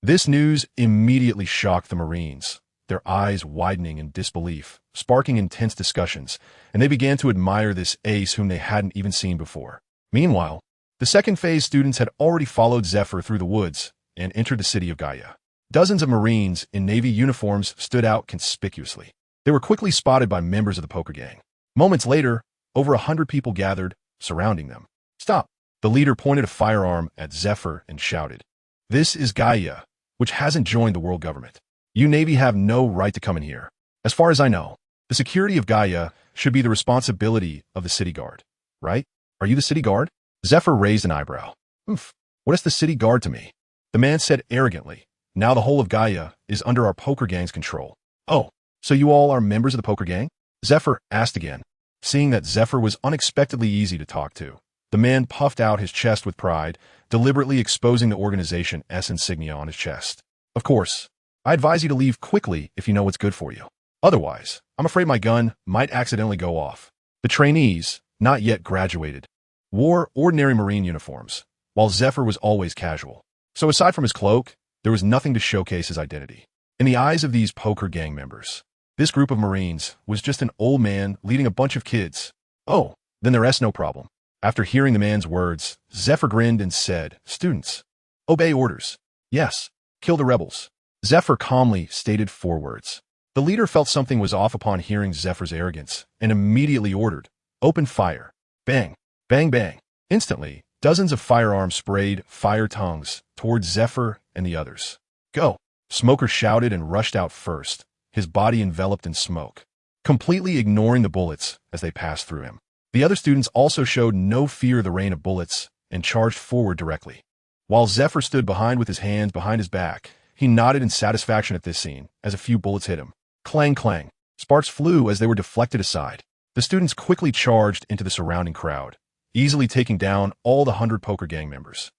This news immediately shocked the Marines, their eyes widening in disbelief, sparking intense discussions, and they began to admire this Ace whom they hadn't even seen before. Meanwhile, the second phase students had already followed Zephyr through the woods and entered the city of Gaia. Dozens of Marines in Navy uniforms stood out conspicuously. They were quickly spotted by members of the poker gang. Moments later, over 100 people gathered, surrounding them. "Stop!" The leader pointed a firearm at Zephyr and shouted, "This is Gaia, which hasn't joined the world government. You Navy have no right to come in here. As far as I know, the security of Gaia should be the responsibility of the city guard, right? Are you the city guard?" Zephyr raised an eyebrow. "Oof, what is the city guard to me?" The man said arrogantly, "Now the whole of Gaia is under our poker gang's control." "Oh, so you all are members of the poker gang?" Zephyr asked again. Seeing that Zephyr was unexpectedly easy to talk to, the man puffed out his chest with pride, deliberately exposing the organization S insignia on his chest. "Of course, I advise you to leave quickly if you know what's good for you. Otherwise, I'm afraid my gun might accidentally go off." The trainees, not yet graduated, wore ordinary Marine uniforms, while Zephyr was always casual. So aside from his cloak, there was nothing to showcase his identity. In the eyes of these poker gang members, this group of Marines was just an old man leading a bunch of kids. "Oh, then there's no problem." After hearing the man's words, Zephyr grinned and said, "Students, obey orders. Yes, kill the rebels." Zephyr calmly stated 4 words. The leader felt something was off upon hearing Zephyr's arrogance and immediately ordered, "Open fire." Bang, bang, bang. Instantly, dozens of firearms sprayed fire tongues towards Zephyr and the others. "Go!" Smoker shouted and rushed out first, his body enveloped in smoke, completely ignoring the bullets as they passed through him. The other students also showed no fear of the rain of bullets and charged forward directly. While Zephyr stood behind with his hands behind his back, he nodded in satisfaction at this scene as a few bullets hit him. Clang, clang. Sparks flew as they were deflected aside. The students quickly charged into the surrounding crowd, easily taking down all the 100 poker gang members.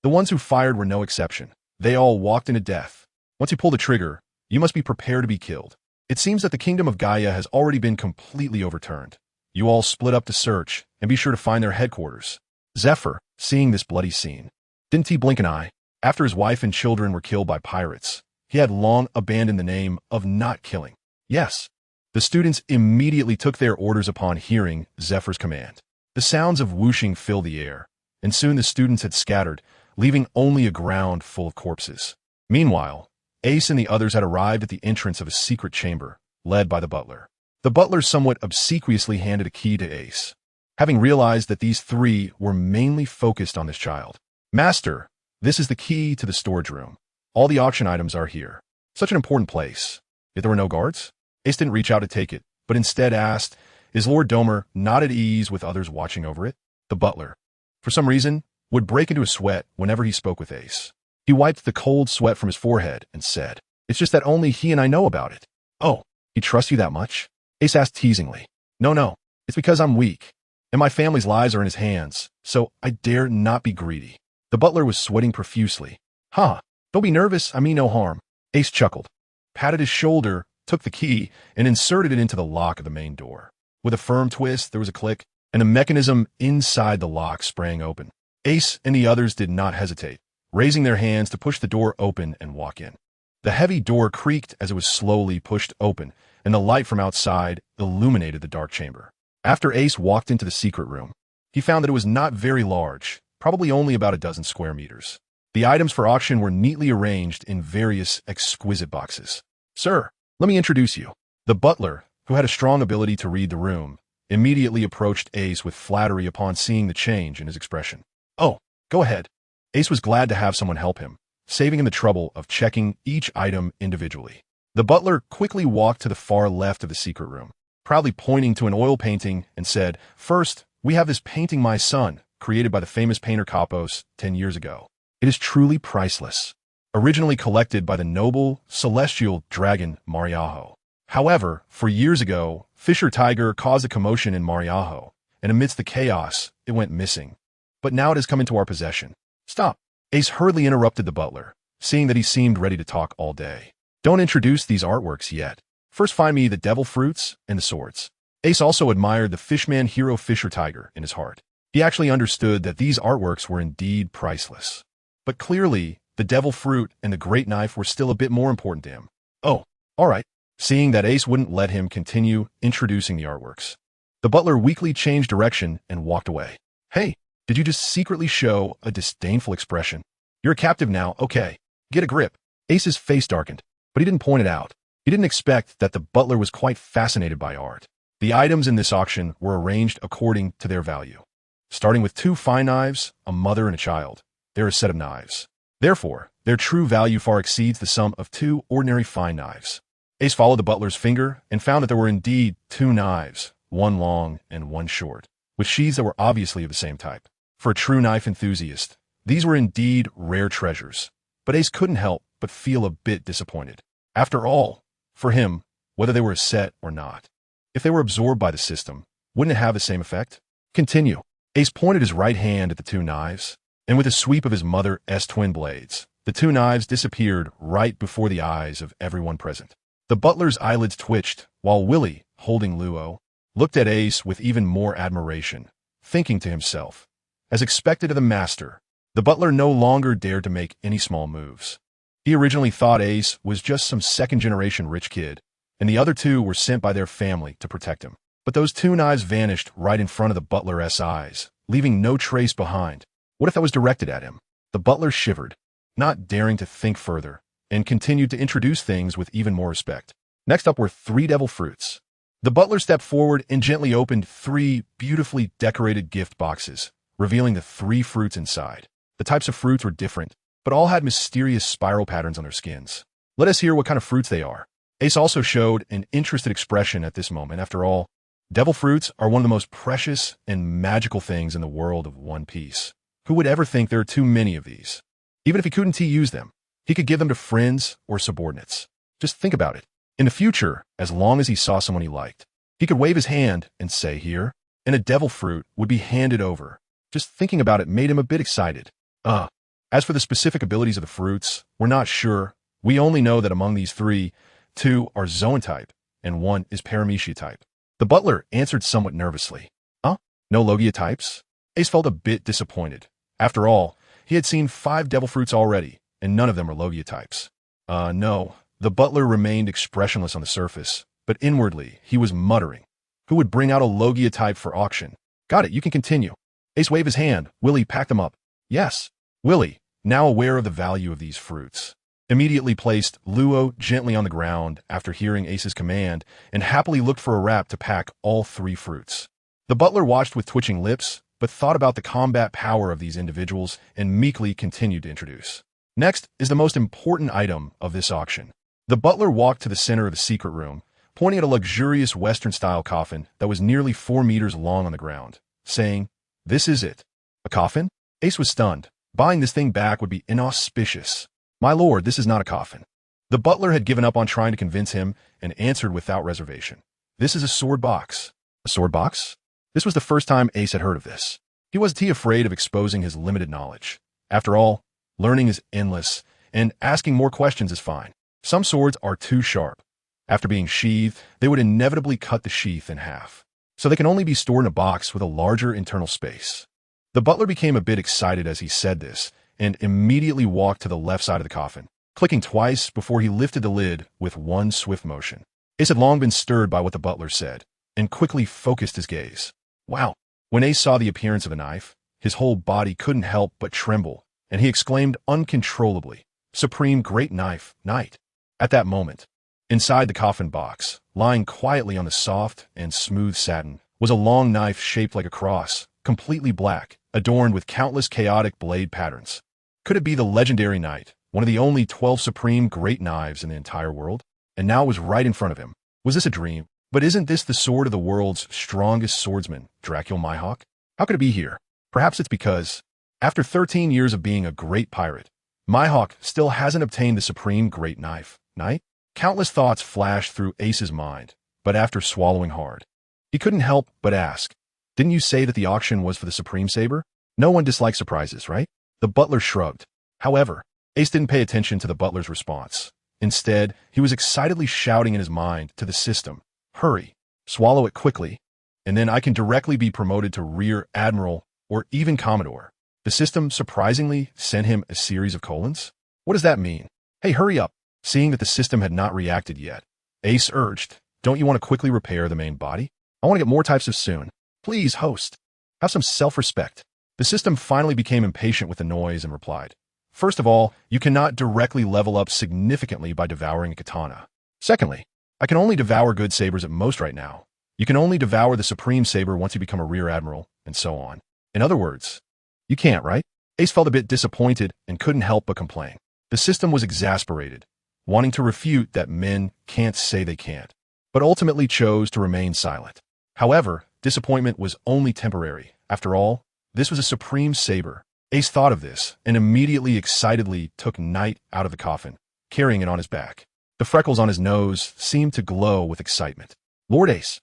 The ones who fired were no exception. They all walked into death. Once you pull the trigger, you must be prepared to be killed. It seems that the kingdom of Gaia has already been completely overturned. You all split up to search, and be sure to find their headquarters. Zephyr, seeing this bloody scene, didn't he blink an eye? After his wife and children were killed by pirates, he had long abandoned the name of not killing. Yes, the students immediately took their orders upon hearing Zephyr's command. The sounds of whooshing filled the air, and soon the students had scattered, leaving only a ground full of corpses. Meanwhile, Ace and the others had arrived at the entrance of a secret chamber, led by the butler. The butler somewhat obsequiously handed a key to Ace, having realized that these three were mainly focused on this child. Master, this is the key to the storage room. All the auction items are here. Such an important place. If there were no guards, Ace didn't reach out to take it, but instead asked, is Lord Domer not at ease with others watching over it? The butler, for some reason, would break into a sweat whenever he spoke with Ace. He wiped the cold sweat from his forehead and said, it's just that only he and I know about it. Oh, he trusts you that much? Ace asked teasingly. No, it's because I'm weak, and my family's lives are in his hands, so I dare not be greedy. The butler was sweating profusely. Huh, don't be nervous, I mean no harm. Ace chuckled, patted his shoulder, took the key, and inserted it into the lock of the main door. With a firm twist, there was a click, and the mechanism inside the lock sprang open. Ace and the others did not hesitate, raising their hands to push the door open and walk in. The heavy door creaked as it was slowly pushed open, and the light from outside illuminated the dark chamber. After Ace walked into the secret room, he found that it was not very large, probably only about a dozen square meters. The items for auction were neatly arranged in various exquisite boxes. Sir, let me introduce you. The butler, who had a strong ability to read the room, immediately approached Ace with flattery upon seeing the change in his expression. Oh, go ahead. Ace was glad to have someone help him, saving him the trouble of checking each item individually. The butler quickly walked to the far left of the secret room, proudly pointing to an oil painting and said, first, we have this painting my son, created by the famous painter Kapos 10 years ago. It is truly priceless, originally collected by the noble, celestial dragon Mariaho. However, 4 years ago, Fisher Tiger caused a commotion in Mariaho, and amidst the chaos, it went missing. But now it has come into our possession. Stop. Ace hurriedly interrupted the butler, seeing that he seemed ready to talk all day. Don't introduce these artworks yet. First find me the devil fruits and the swords. Ace also admired the fishman hero Fisher Tiger in his heart. He actually understood that these artworks were indeed priceless. But clearly, the devil fruit and the great knife were still a bit more important to him. Oh, all right. Seeing that Ace wouldn't let him continue introducing the artworks, the butler weakly changed direction and walked away. Hey, did you just secretly show a disdainful expression? You're a captive now, okay. Get a grip. Ace's face darkened, but he didn't point it out. He didn't expect that the butler was quite fascinated by art. The items in this auction were arranged according to their value. Starting with 2 fine knives, a mother and a child, they're a set of knives. Therefore, their true value far exceeds the sum of 2 ordinary fine knives. Ace followed the butler's finger and found that there were indeed 2 knives, one long and one short, with sheaths that were obviously of the same type. For a true knife enthusiast, these were indeed rare treasures, but Ace couldn't help but feel a bit disappointed. After all, for him, whether they were a set or not, if they were absorbed by the system, wouldn't it have the same effect? Continue. Ace pointed his right hand at the 2 knives, and with a sweep of his mother's twin blades, the 2 knives disappeared right before the eyes of everyone present. The butler's eyelids twitched, while Willie, holding Luo, looked at Ace with even more admiration, thinking to himself, as expected of the master, the butler no longer dared to make any small moves. He originally thought Ace was just some second-generation rich kid, and the other 2 were sent by their family to protect him. But those 2 knives vanished right in front of the butler's eyes, leaving no trace behind. What if that was directed at him? The butler shivered, not daring to think further, and continued to introduce things with even more respect. Next up were 3 devil fruits. The butler stepped forward and gently opened 3 beautifully decorated gift boxes, revealing the 3 fruits inside. The types of fruits were different, but all had mysterious spiral patterns on their skins. Let us hear what kind of fruits they are. Ace also showed an interested expression at this moment. After all, devil fruits are one of the most precious and magical things in the world of One Piece. Who would ever think there are too many of these? Even if he couldn't use them, he could give them to friends or subordinates. Just think about it. In the future, as long as he saw someone he liked, he could wave his hand and say here, and a devil fruit would be handed over. Just thinking about it made him a bit excited. As for the specific abilities of the fruits, we're not sure. We only know that among these 3, 2 are Zoan type, and 1 is Paramecia type. The butler answered somewhat nervously. No Logia types? Ace felt a bit disappointed. After all, he had seen 5 devil fruits already, and none of them were Logia types. No. The butler remained expressionless on the surface, but inwardly, he was muttering. Who would bring out a Logia type for auction? Got it, you can continue. Ace waved his hand. Willie packed them up. Yes. Willie, now aware of the value of these fruits, immediately placed Luo gently on the ground after hearing Ace's command and happily looked for a wrap to pack all 3 fruits. The butler watched with twitching lips, but thought about the combat power of these individuals and meekly continued to introduce. Next is the most important item of this auction. The butler walked to the center of the secret room, pointing at a luxurious Western-style coffin that was nearly 4 meters long on the ground, saying, "This is it." A coffin? Ace was stunned. Buying this thing back would be inauspicious. "My lord, this is not a coffin." The butler had given up on trying to convince him and answered without reservation. "This is a sword box." A sword box? This was the first time Ace had heard of this. He wasn't afraid of exposing his limited knowledge. After all, learning is endless, and asking more questions is fine. Some swords are too sharp. After being sheathed, they would inevitably cut the sheath in half. So they can only be stored in a box with a larger internal space. The butler became a bit excited as he said this, and immediately walked to the left side of the coffin, clicking twice before he lifted the lid with one swift motion. Ace had long been stirred by what the butler said, and quickly focused his gaze. Wow! When Ace saw the appearance of a knife, his whole body couldn't help but tremble, and he exclaimed uncontrollably, "Supreme Great Knife, Knight!" At that moment, inside the coffin box, lying quietly on the soft and smooth satin, was a long knife shaped like a cross, completely black, adorned with countless chaotic blade patterns. Could it be the legendary knight, one of the only 12 supreme great knives in the entire world? And now it was right in front of him. Was this a dream? But isn't this the sword of the world's strongest swordsman, Dracul Mihawk? How could it be here? Perhaps it's because, after 13 years of being a great pirate, Mihawk still hasn't obtained the supreme great knife, Knight? Countless thoughts flashed through Ace's mind, but after swallowing hard, he couldn't help but ask, "Didn't you say that the auction was for the supreme saber?" No one dislikes surprises, right? The butler shrugged. However, Ace didn't pay attention to the butler's response. Instead, he was excitedly shouting in his mind to the system, "Hurry, swallow it quickly, and then I can directly be promoted to Rear Admiral or even Commodore." The system surprisingly sent him a series of colons. What does that mean? "Hey, hurry up." Seeing that the system had not reacted yet, Ace urged, "Don't you want to quickly repair the main body? I want to get more types of soon. Please, host. Have some self-respect." The system finally became impatient with the noise and replied, "First of all, you cannot directly level up significantly by devouring a katana. Secondly, I can only devour good sabers at most right now. You can only devour the supreme saber once you become a rear admiral, and so on. In other words, you can't, right?" Ace felt a bit disappointed and couldn't help but complain. The system was exasperated, wanting to refute that men can't say they can't, but ultimately chose to remain silent. However, disappointment was only temporary. After all, this was a supreme saber. Ace thought of this and immediately excitedly took Knight out of the coffin, carrying it on his back. The freckles on his nose seemed to glow with excitement. "Lord Ace."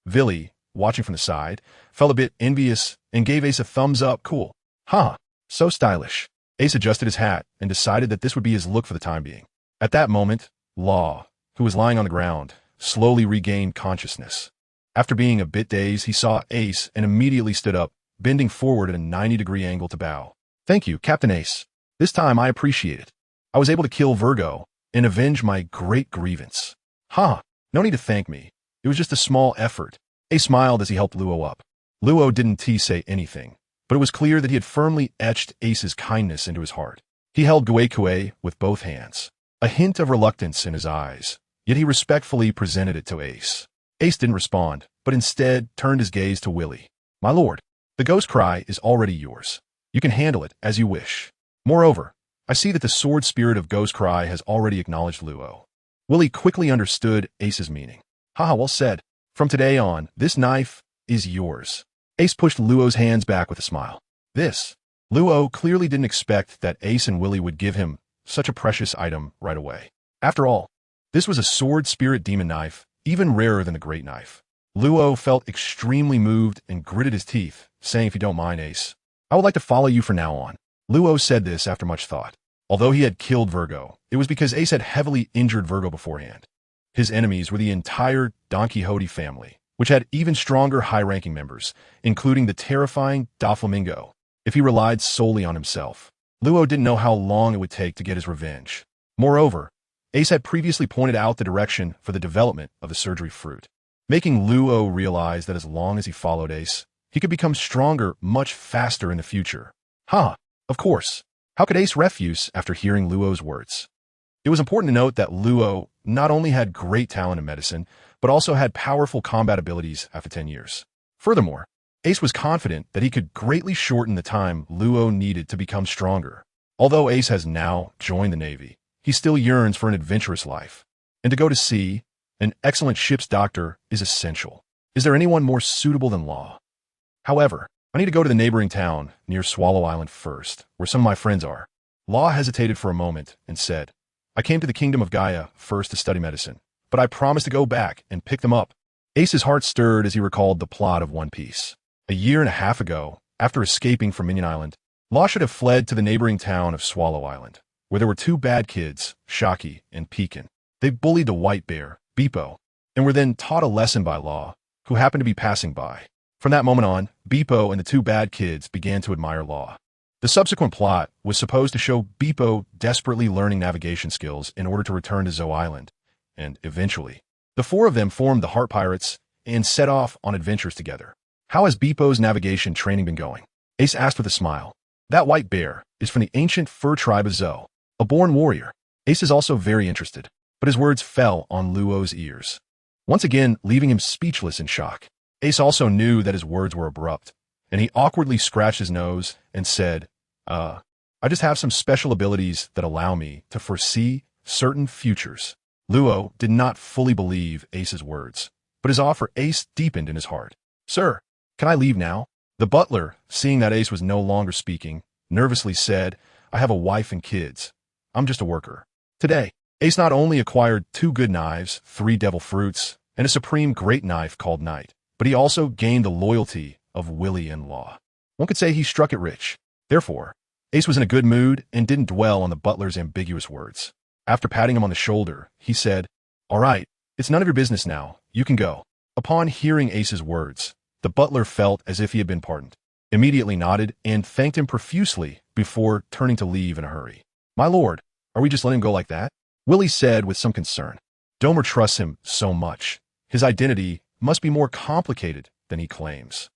Villy, watching from the side, felt a bit envious and gave Ace a thumbs up. "Cool. Huh. So stylish." Ace adjusted his hat and decided that this would be his look for the time being. At that moment, Law, who was lying on the ground, slowly regained consciousness. After being a bit dazed, he saw Ace and immediately stood up, bending forward at a 90-degree angle to bow. "Thank you, Captain Ace. This time I appreciate it. I was able to kill Virgo and avenge my great grievance." "Huh, no need to thank me. It was just a small effort." Ace smiled as he helped Luo up. Luo didn't say anything, but it was clear that he had firmly etched Ace's kindness into his heart. He held Guekue with both hands, a hint of reluctance in his eyes, yet he respectfully presented it to Ace. Ace didn't respond, but instead turned his gaze to Willy. "My lord, the ghost cry is already yours. You can handle it as you wish. Moreover, I see that the sword spirit of Ghost Cry has already acknowledged Luo." Willy quickly understood Ace's meaning. "Haha, well said. From today on, this knife is yours." Ace pushed Luo's hands back with a smile. This. Luo clearly didn't expect that Ace and Willy would give him such a precious item right away. After all, this was a sword spirit demon knife, even rarer than the great knife. Luo felt extremely moved and gritted his teeth, saying, "If you don't mind, Ace, I would like to follow you from now on." Luo said this after much thought. Although he had killed Virgo, it was because Ace had heavily injured Virgo beforehand. His enemies were the entire Don Quixote family, which had even stronger high-ranking members, including the terrifying Doflamingo. If he relied solely on himself, Luo didn't know how long it would take to get his revenge. Moreover, Ace had previously pointed out the direction for the development of the surgery fruit, making Luo realize that as long as he followed Ace, he could become stronger much faster in the future. Of course. How could Ace refuse after hearing Luo's words? It was important to note that Luo not only had great talent in medicine, but also had powerful combat abilities after 10 years. Furthermore, Ace was confident that he could greatly shorten the time Luo needed to become stronger. Although Ace has now joined the Navy, he still yearns for an adventurous life. And to go to sea, an excellent ship's doctor is essential. Is there anyone more suitable than Law? However, I need to go to the neighboring town near Swallow Island first, where some of my friends are. Law hesitated for a moment and said, I came to the kingdom of Gaia first to study medicine, but I promised to go back and pick them up. Ace's heart stirred as he recalled the plot of One Piece. A year and a half ago, after escaping from Minion Island, Law should have fled to the neighboring town of Swallow Island, where there were two bad kids, Shaki and Pekin. They bullied the white bear, Beepo, and were then taught a lesson by Law, who happened to be passing by. From that moment on, Beepo and the two bad kids began to admire Law. The subsequent plot was supposed to show Beepo desperately learning navigation skills in order to return to Zou Island, and eventually, the four of them formed the Heart Pirates and set off on adventures together. How has Beepo's navigation training been going? Ace asked with a smile. That white bear is from the ancient fur tribe of Zou, a born warrior. Ace is also very interested, but his words fell on Luo's ears, once again leaving him speechless in shock. Ace also knew that his words were abrupt, and he awkwardly scratched his nose and said, I just have some special abilities that allow me to foresee certain futures. Luo did not fully believe Ace's words, but his awe for Ace deepened in his heart. Sir, can I leave now? The butler, seeing that Ace was no longer speaking, nervously said, I have a wife and kids. I'm just a worker. Today, Ace not only acquired 2 good knives, 3 devil fruits, and a supreme great knife called Knight, but he also gained the loyalty of Willy and Law. One could say he struck it rich. Therefore, Ace was in a good mood and didn't dwell on the butler's ambiguous words. After patting him on the shoulder, he said, All right, it's none of your business now. You can go. Upon hearing Ace's words, the butler felt as if he had been pardoned, immediately nodded and thanked him profusely before turning to leave in a hurry. My lord, are we just letting him go like that? Willy said with some concern. Domer trusts him so much. His identity must be more complicated than he claims.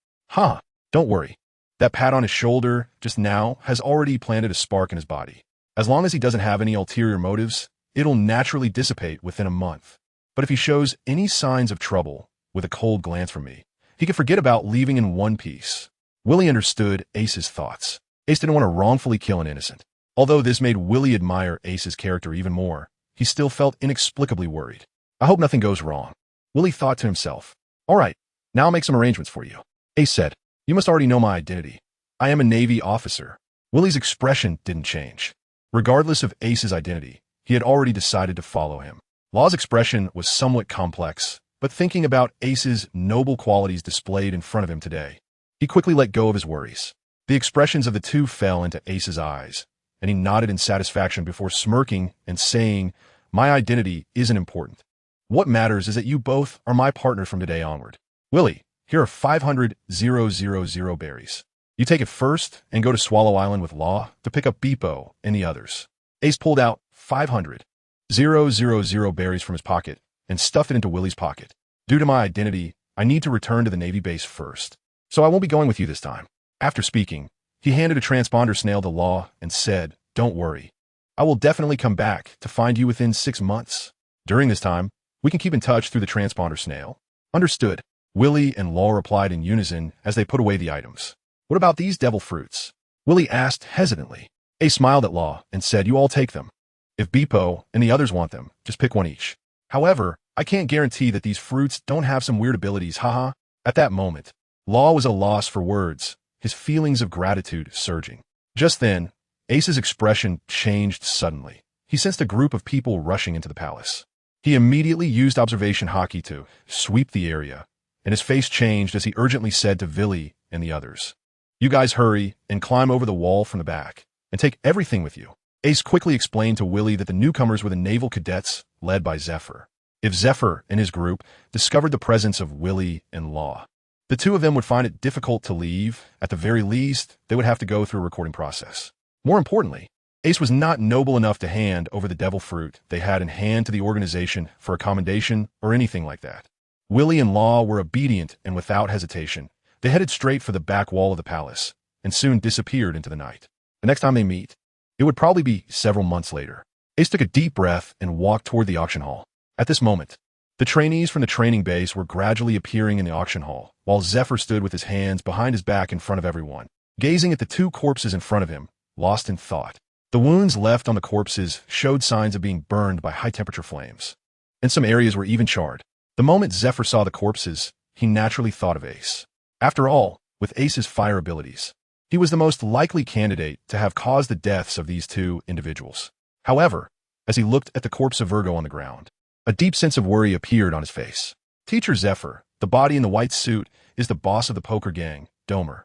Don't worry. That pat on his shoulder just now has already planted a spark in his body. As long as he doesn't have any ulterior motives, it'll naturally dissipate within a month. But if he shows any signs of trouble with a cold glance from me, he could forget about leaving in one piece. Willy understood Ace's thoughts. Ace didn't want to wrongfully kill an innocent. Although this made Willy admire Ace's character even more, he still felt inexplicably worried. I hope nothing goes wrong. Willy thought to himself. All right, now I'll make some arrangements for you. Ace said, You must already know my identity. I am a Navy officer. Willy's expression didn't change. Regardless of Ace's identity, he had already decided to follow him. Law's expression was somewhat complex, but thinking about Ace's noble qualities displayed in front of him today, he quickly let go of his worries. The expressions of the two fell into Ace's eyes, and he nodded in satisfaction before smirking and saying, My identity isn't important. What matters is that you both are my partners from today onward. Willy, here are 500,000 berries. You take it first and go to Swallow Island with Law to pick up Beepo and the others. Ace pulled out 500,000 berries from his pocket and stuffed it into Willy's pocket. Due to my identity, I need to return to the Navy base first, so I won't be going with you this time. After speaking, he handed a transponder snail to Law and said, Don't worry. I will definitely come back to find you within 6 months. During this time, we can keep in touch through the transponder snail. Understood. Willy and Law replied in unison as they put away the items. What about these devil fruits? Willy asked hesitantly. Ace smiled at Law and said, You all take them. If Beepo and the others want them, just pick one each. However, I can't guarantee that these fruits don't have some weird abilities, haha. At that moment, Law was a loss for words, his feelings of gratitude surging. Just then, Ace's expression changed suddenly. He sensed a group of people rushing into the palace. He immediately used observation haki to sweep the area, and his face changed as he urgently said to Willy and the others, You guys hurry and climb over the wall from the back, and take everything with you. Ace quickly explained to Willy that the newcomers were the naval cadets led by Zephyr. If Zephyr and his group discovered the presence of Willy and Law, the two of them would find it difficult to leave. At the very least, they would have to go through a recording process. More importantly, Ace was not noble enough to hand over the devil fruit they had in hand to the organization for a commendation or anything like that. Willy and Law were obedient, and without hesitation, they headed straight for the back wall of the palace and soon disappeared into the night. The next time they meet, it would probably be several months later. Ace took a deep breath and walked toward the auction hall. At this moment, the trainees from the training base were gradually appearing in the auction hall, while Zephyr stood with his hands behind his back in front of everyone, gazing at the two corpses in front of him, lost in thought. The wounds left on the corpses showed signs of being burned by high-temperature flames, and some areas were even charred. The moment Zephyr saw the corpses, he naturally thought of Ace. After all, with Ace's fire abilities, he was the most likely candidate to have caused the deaths of these two individuals. However, as he looked at the corpse of Virgo on the ground, a deep sense of worry appeared on his face. Teacher Zephyr, the body in the white suit, is the boss of the poker gang, Domer.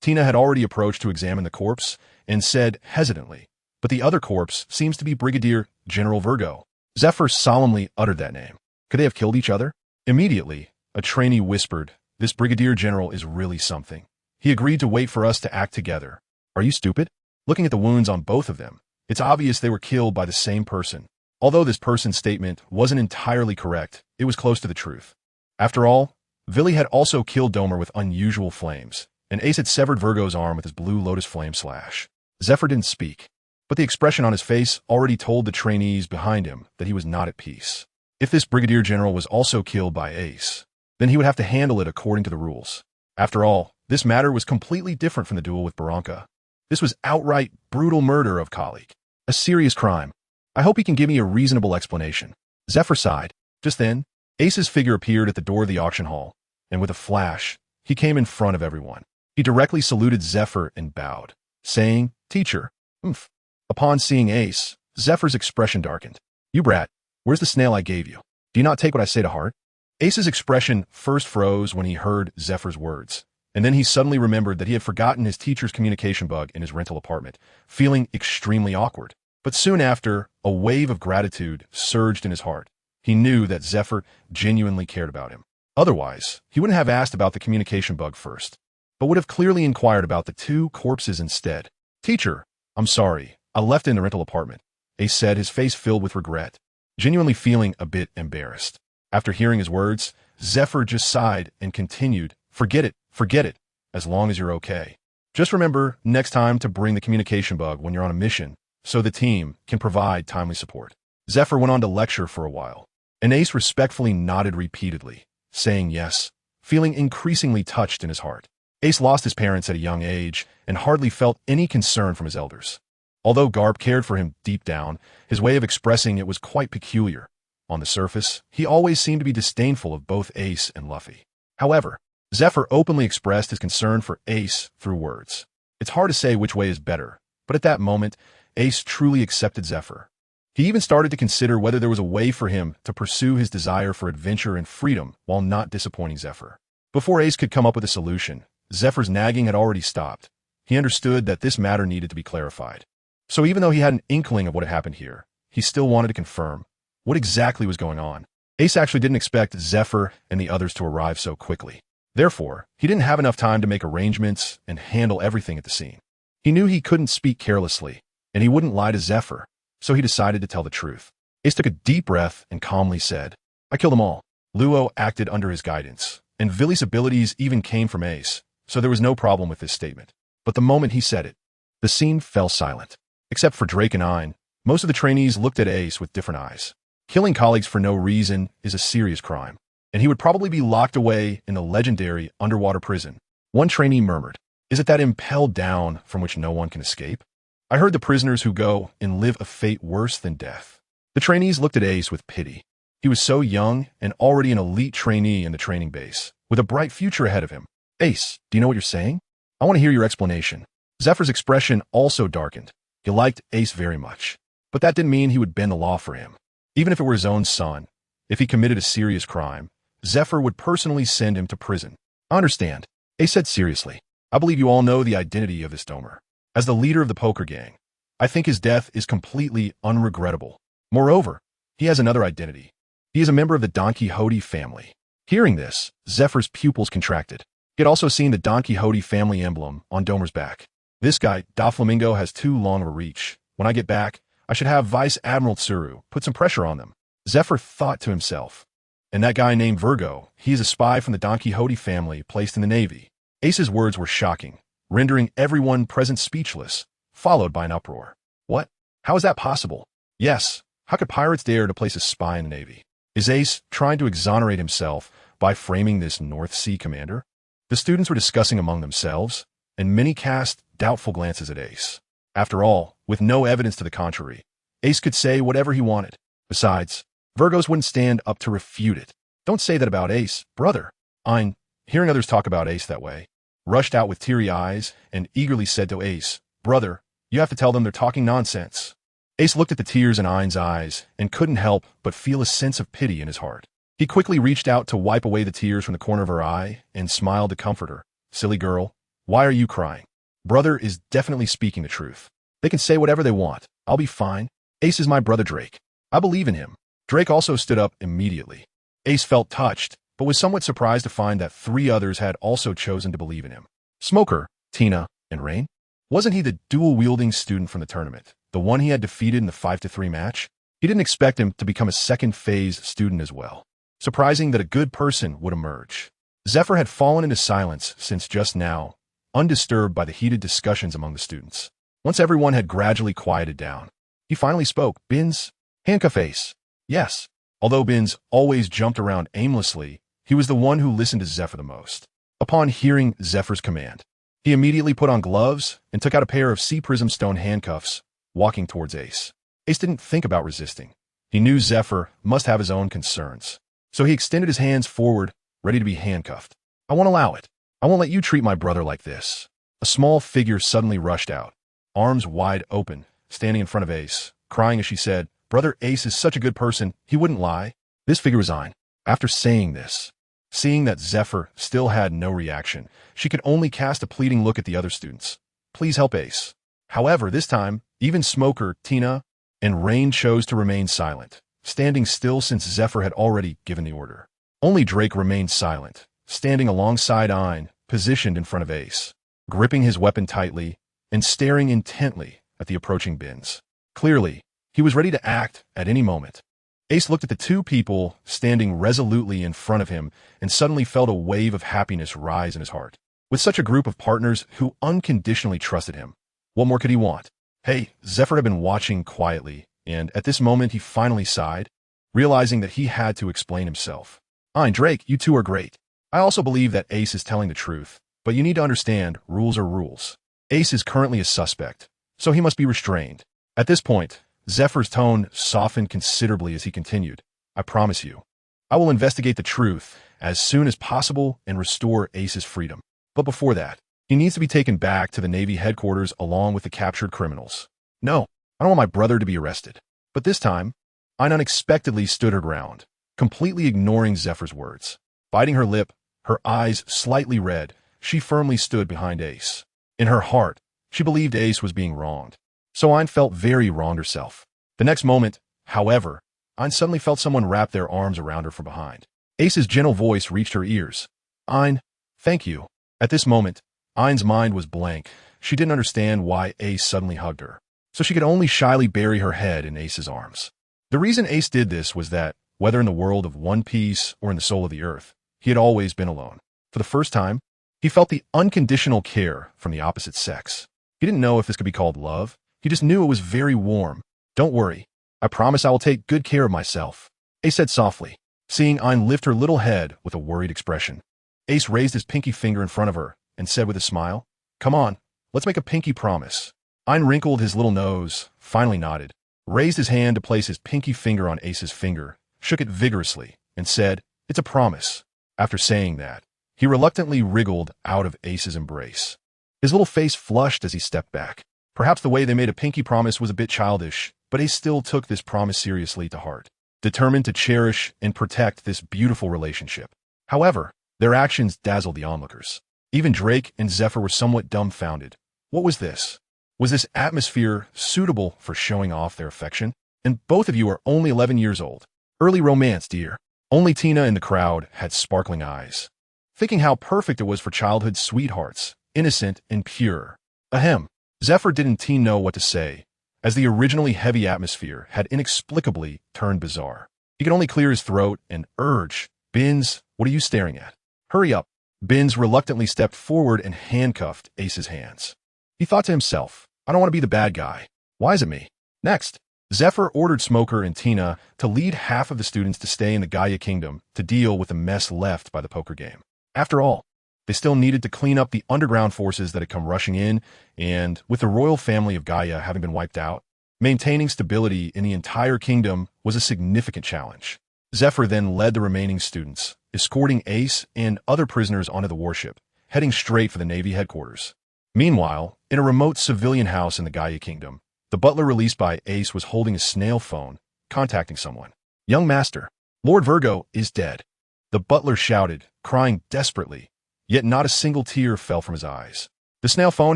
Tina had already approached to examine the corpse and said hesitantly, but the other corpse seems to be Brigadier General Virgo. Zephyr solemnly uttered that name. Could they have killed each other? Immediately, a trainee whispered, "This Brigadier General is really something. He agreed to wait for us to act together." Are you stupid? Looking at the wounds on both of them, it's obvious they were killed by the same person. Although this person's statement wasn't entirely correct, it was close to the truth. After all, Vili had also killed Domer with unusual flames, and Ace had severed Virgo's arm with his blue lotus flame slash. Zephyr didn't speak, but the expression on his face already told the trainees behind him that he was not at peace. If this Brigadier General was also killed by Ace, then he would have to handle it according to the rules. After all, this matter was completely different from the duel with Barranca. This was outright brutal murder of colleague. A serious crime. I hope he can give me a reasonable explanation. Zephyr sighed. Just then, Ace's figure appeared at the door of the auction hall, and with a flash, he came in front of everyone. He directly saluted Zephyr and bowed, saying, "Teacher." "Oomph." Upon seeing Ace, Zephyr's expression darkened. "You brat, where's the snail I gave you? Do you not take what I say to heart?" Ace's expression first froze when he heard Zephyr's words, and then he suddenly remembered that he had forgotten his teacher's communication bug in his rental apartment, feeling extremely awkward. But soon after, a wave of gratitude surged in his heart. He knew that Zephyr genuinely cared about him. Otherwise, he wouldn't have asked about the communication bug first, but would have clearly inquired about the two corpses instead. "Teacher, I'm sorry, I left it in the rental apartment," Ace said, his face filled with regret, genuinely feeling a bit embarrassed. After hearing his words, Zephyr just sighed and continued, forget it, as long as you're okay. Just remember next time to bring the communication bug when you're on a mission, so the team can provide timely support." Zephyr went on to lecture for a while, and Ace respectfully nodded repeatedly, saying yes, feeling increasingly touched in his heart. Ace lost his parents at a young age and hardly felt any concern from his elders. Although Garp cared for him deep down, his way of expressing it was quite peculiar. On the surface, he always seemed to be disdainful of both Ace and Luffy. However, Zephyr openly expressed his concern for Ace through words. It's hard to say which way is better, but at that moment, Ace truly accepted Zephyr. He even started to consider whether there was a way for him to pursue his desire for adventure and freedom while not disappointing Zephyr. Before Ace could come up with a solution, Zephyr's nagging had already stopped. He understood that this matter needed to be clarified. So even though he had an inkling of what had happened here, he still wanted to confirm what exactly was going on. Ace actually didn't expect Zephyr and the others to arrive so quickly. Therefore, he didn't have enough time to make arrangements and handle everything at the scene. He knew he couldn't speak carelessly, and he wouldn't lie to Zephyr, so he decided to tell the truth. Ace took a deep breath and calmly said, "I killed them all." Luo acted under his guidance, and Vili's abilities even came from Ace, so there was no problem with this statement. But the moment he said it, the scene fell silent. Except for Drake and Ein, most of the trainees looked at Ace with different eyes. Killing colleagues for no reason is a serious crime, and he would probably be locked away in the legendary underwater prison. One trainee murmured, "Is it that impelled down from which no one can escape? I heard the prisoners who go and live a fate worse than death." The trainees looked at Ace with pity. He was so young and already an elite trainee in the training base, with a bright future ahead of him. "Ace, do you know what you're saying? I want to hear your explanation." Zephyr's expression also darkened. He liked Ace very much, but that didn't mean he would bend the law for him. Even if it were his own son, if he committed a serious crime, Zephyr would personally send him to prison. "I understand," Ace said seriously. "I believe you all know the identity of this Domer. As the leader of the poker gang, I think his death is completely unregrettable. Moreover, he has another identity. He is a member of the Don Quixote family." Hearing this, Zephyr's pupils contracted. He had also seen the Don Quixote family emblem on Domer's back. "This guy, Doflamingo, has too long of a reach. When I get back, I should have Vice Admiral Tsuru put some pressure on them." Zephyr thought to himself. "And that guy named Virgo, he is a spy from the Don Quixote family placed in the Navy." Ace's words were shocking, rendering everyone present speechless, followed by an uproar. "What? How is that possible? Yes, how could pirates dare to place a spy in the Navy? Is Ace trying to exonerate himself by framing this North Sea commander? The students were discussing among themselves, and many cast doubtful glances at Ace. After all, with no evidence to the contrary, Ace could say whatever he wanted. Besides, Virgos wouldn't stand up to refute it. Don't say that about Ace, brother. Ein, hearing others talk about Ace that way, rushed out with teary eyes and eagerly said to Ace, "Brother, you have to tell them they're talking nonsense." Ace looked at the tears in Ein's eyes and couldn't help but feel a sense of pity in his heart. He quickly reached out to wipe away the tears from the corner of her eye and smiled to comfort her. "Silly girl, why are you crying? Brother is definitely speaking the truth. They can say whatever they want. I'll be fine. Ace is my brother Drake. I believe in him." Drake also stood up immediately. Ace felt touched, but was somewhat surprised to find that 3 others had also chosen to believe in him. Smoker, Tina, and Rain? Wasn't he the dual-wielding student from the tournament, the one he had defeated in the 5-3 match? He didn't expect him to become a second-phase student as well. Surprising that a good person would emerge. Zephyr had fallen into silence since just now, undisturbed by the heated discussions among the students. Once everyone had gradually quieted down, he finally spoke. "Binz? Handcuff Ace." "Yes." Although Binz always jumped around aimlessly, he was the one who listened to Zephyr the most. Upon hearing Zephyr's command, he immediately put on gloves and took out a pair of sea prism stone handcuffs, walking towards Ace. Ace didn't think about resisting. He knew Zephyr must have his own concerns, so he extended his hands forward, ready to be handcuffed. "I won't allow it. I won't let you treat my brother like this." A small figure suddenly rushed out, arms wide open, standing in front of Ace, crying as she said, "Brother Ace is such a good person, he wouldn't lie." This figure was Ein. After saying this, seeing that Zephyr still had no reaction, she could only cast a pleading look at the other students. "Please help Ace." However, this time, even Smoker, Tina, and Rain chose to remain silent, standing still since Zephyr had already given the order. Only Drake remained silent, standing alongside Ein, positioned in front of Ace, gripping his weapon tightly and staring intently at the approaching Binz. Clearly, he was ready to act at any moment. Ace looked at the 2 people standing resolutely in front of him and suddenly felt a wave of happiness rise in his heart. With such a group of partners who unconditionally trusted him, what more could he want? Hey, Zephyr had been watching quietly, and at this moment he finally sighed, realizing that he had to explain himself. "Ein, Drake, you 2 are great. I also believe that Ace is telling the truth, but you need to understand, rules are rules. Ace is currently a suspect, so he must be restrained." At this point, Zephyr's tone softened considerably as he continued, "I promise you, I will investigate the truth as soon as possible and restore Ace's freedom. But before that, he needs to be taken back to the Navy headquarters along with the captured criminals. No, I don't want my brother to be arrested." But this time, Ein unexpectedly stood her ground, completely ignoring Zephyr's words. Biting her lip, her eyes slightly red, she firmly stood behind Ace. In her heart, she believed Ace was being wronged. So Ein felt very wronged herself. The next moment, however, Ein suddenly felt someone wrap their arms around her from behind. Ace's gentle voice reached her ears. "Ein, thank you." At this moment, Ein's mind was blank. She didn't understand why Ace suddenly hugged her, so she could only shyly bury her head in Ace's arms. The reason Ace did this was that, whether in the world of One Piece or in the Soul of the Earth, he had always been alone. For the first time, he felt the unconditional care from the opposite sex. He didn't know if this could be called love. He just knew it was very warm. "Don't worry. I promise I will take good care of myself," Ace said softly, seeing Ein lift her little head with a worried expression. Ace raised his pinky finger in front of her and said with a smile, "Come on, let's make a pinky promise." Ein wrinkled his little nose, finally nodded, raised his hand to place his pinky finger on Ace's finger, shook it vigorously, and said, "It's a promise." After saying that, he reluctantly wriggled out of Ace's embrace. His little face flushed as he stepped back. Perhaps the way they made a pinky promise was a bit childish, but Ace still took this promise seriously to heart, determined to cherish and protect this beautiful relationship. However, their actions dazzled the onlookers. Even Drake and Zephyr were somewhat dumbfounded. What was this? Was this atmosphere suitable for showing off their affection? And both of you are only 11 years old. Early romance, dear. Only Tina in the crowd had sparkling eyes, thinking how perfect it was for childhood sweethearts, innocent and pure. Ahem. Zephyr didn't know what to say, as the originally heavy atmosphere had inexplicably turned bizarre. He could only clear his throat and urge, "Binz, what are you staring at? Hurry up." Binz reluctantly stepped forward and handcuffed Ace's hands. He thought to himself, "I don't want to be the bad guy. Why is it me?" Next, Zephyr ordered Smoker and Tina to lead half of the students to stay in the Gaia Kingdom to deal with the mess left by the poker game. After all, they still needed to clean up the underground forces that had come rushing in, and with the royal family of Gaia having been wiped out, maintaining stability in the entire kingdom was a significant challenge. Zephyr then led the remaining students, escorting Ace and other prisoners onto the warship, heading straight for the Navy headquarters. Meanwhile, in a remote civilian house in the Gaia Kingdom, the butler released by Ace was holding a snail phone, contacting someone. "Young master, Lord Virgo is dead," the butler shouted, crying desperately, yet not a single tear fell from his eyes. The snail phone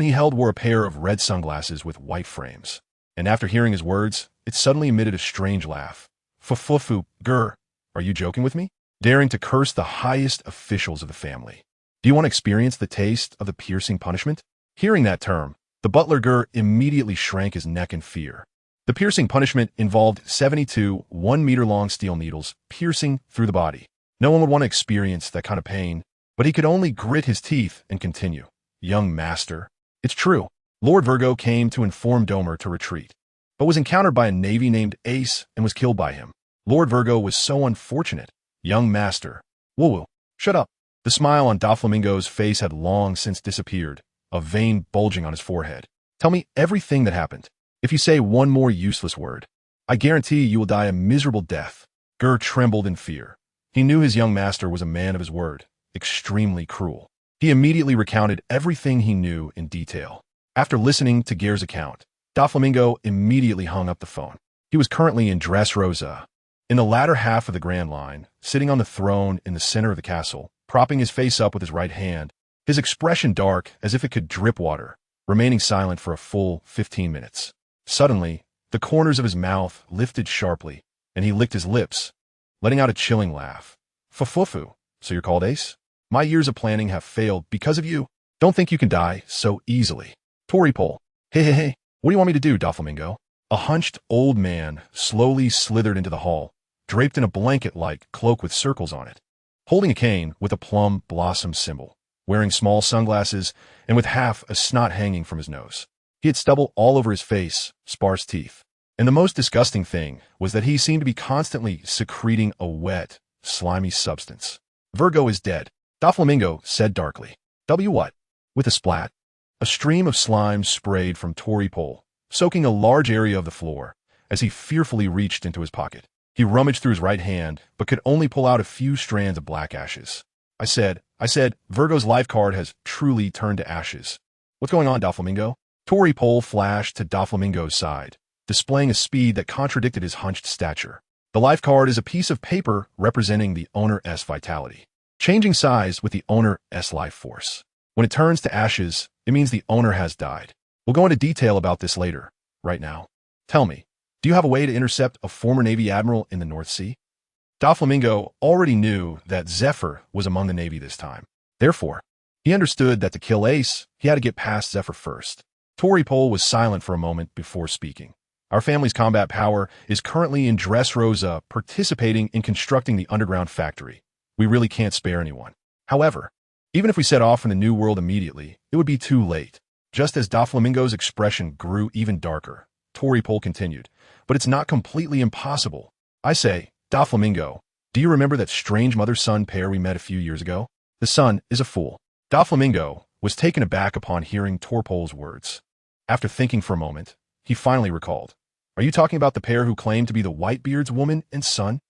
he held wore a pair of red sunglasses with white frames, and after hearing his words, it suddenly emitted a strange laugh. "Fufufu, grr, are you joking with me?" Daring to curse the highest officials of the family. "Do you want to experience the taste of the piercing punishment?" Hearing that term, the butler Gur immediately shrank his neck in fear. The piercing punishment involved 72 1-meter-long steel needles piercing through the body. No one would want to experience that kind of pain, but he could only grit his teeth and continue. "Young master, it's true. Lord Virgo came to inform Domer to retreat, but was encountered by a navy named Ace and was killed by him. Lord Virgo was so unfortunate. Young master." "Woo-woo, shut up." The smile on Doflamingo's face had long since disappeared, a vein bulging on his forehead. "Tell me everything that happened. If you say one more useless word, I guarantee you will die a miserable death." Gur trembled in fear. He knew his young master was a man of his word, extremely cruel. He immediately recounted everything he knew in detail. After listening to Ger's account, Doflamingo immediately hung up the phone. He was currently in Dressrosa, in the latter half of the Grand Line, sitting on the throne in the center of the castle, propping his face up with his right hand, his expression dark as if it could drip water, remaining silent for a full 15 minutes. Suddenly, the corners of his mouth lifted sharply, and he licked his lips, letting out a chilling laugh. "Fufufu, so you're called Ace? My years of planning have failed because of you. Don't think you can die so easily." "Toripole, hey, what do you want me to do, Doflamingo?" A hunched old man slowly slithered into the hall, draped in a blanket-like cloak with circles on it, holding a cane with a plum blossom symbol, wearing small sunglasses and with half a snot hanging from his nose. He had stubble all over his face, sparse teeth, and the most disgusting thing was that he seemed to be constantly secreting a wet, slimy substance. "Virgo is dead," Doflamingo said darkly. "W what?" With a splat, a stream of slime sprayed from Toripole, soaking a large area of the floor, as he fearfully reached into his pocket. He rummaged through his right hand, but could only pull out a few strands of black ashes. I said, Virgo's life card has truly turned to ashes. "What's going on, Doflamingo?" Toripole flashed to Doflamingo's side, displaying a speed that contradicted his hunched stature. The life card is a piece of paper representing the owner's vitality, changing size with the owner's life force. When it turns to ashes, it means the owner has died. We'll go into detail about this later. Right now, tell me, do you have a way to intercept a former Navy admiral in the North Sea? Doflamingo already knew that Zephyr was among the Navy this time. Therefore, he understood that to kill Ace, he had to get past Zephyr first. Toripole was silent for a moment before speaking. "Our family's combat power is currently in Dressrosa participating in constructing the underground factory. We really can't spare anyone. However, even if we set off from the New World immediately, it would be too late." Just as Doflamingo's expression grew even darker, Toripole continued, "But it's not completely impossible. I say, Doflamingo, do you remember that strange mother-son pair we met a few years ago? The son is a fool." Doflamingo was taken aback upon hearing Toripole's words. After thinking for a moment, he finally recalled. "Are you talking about the pair who claimed to be the Whitebeard's woman and son?"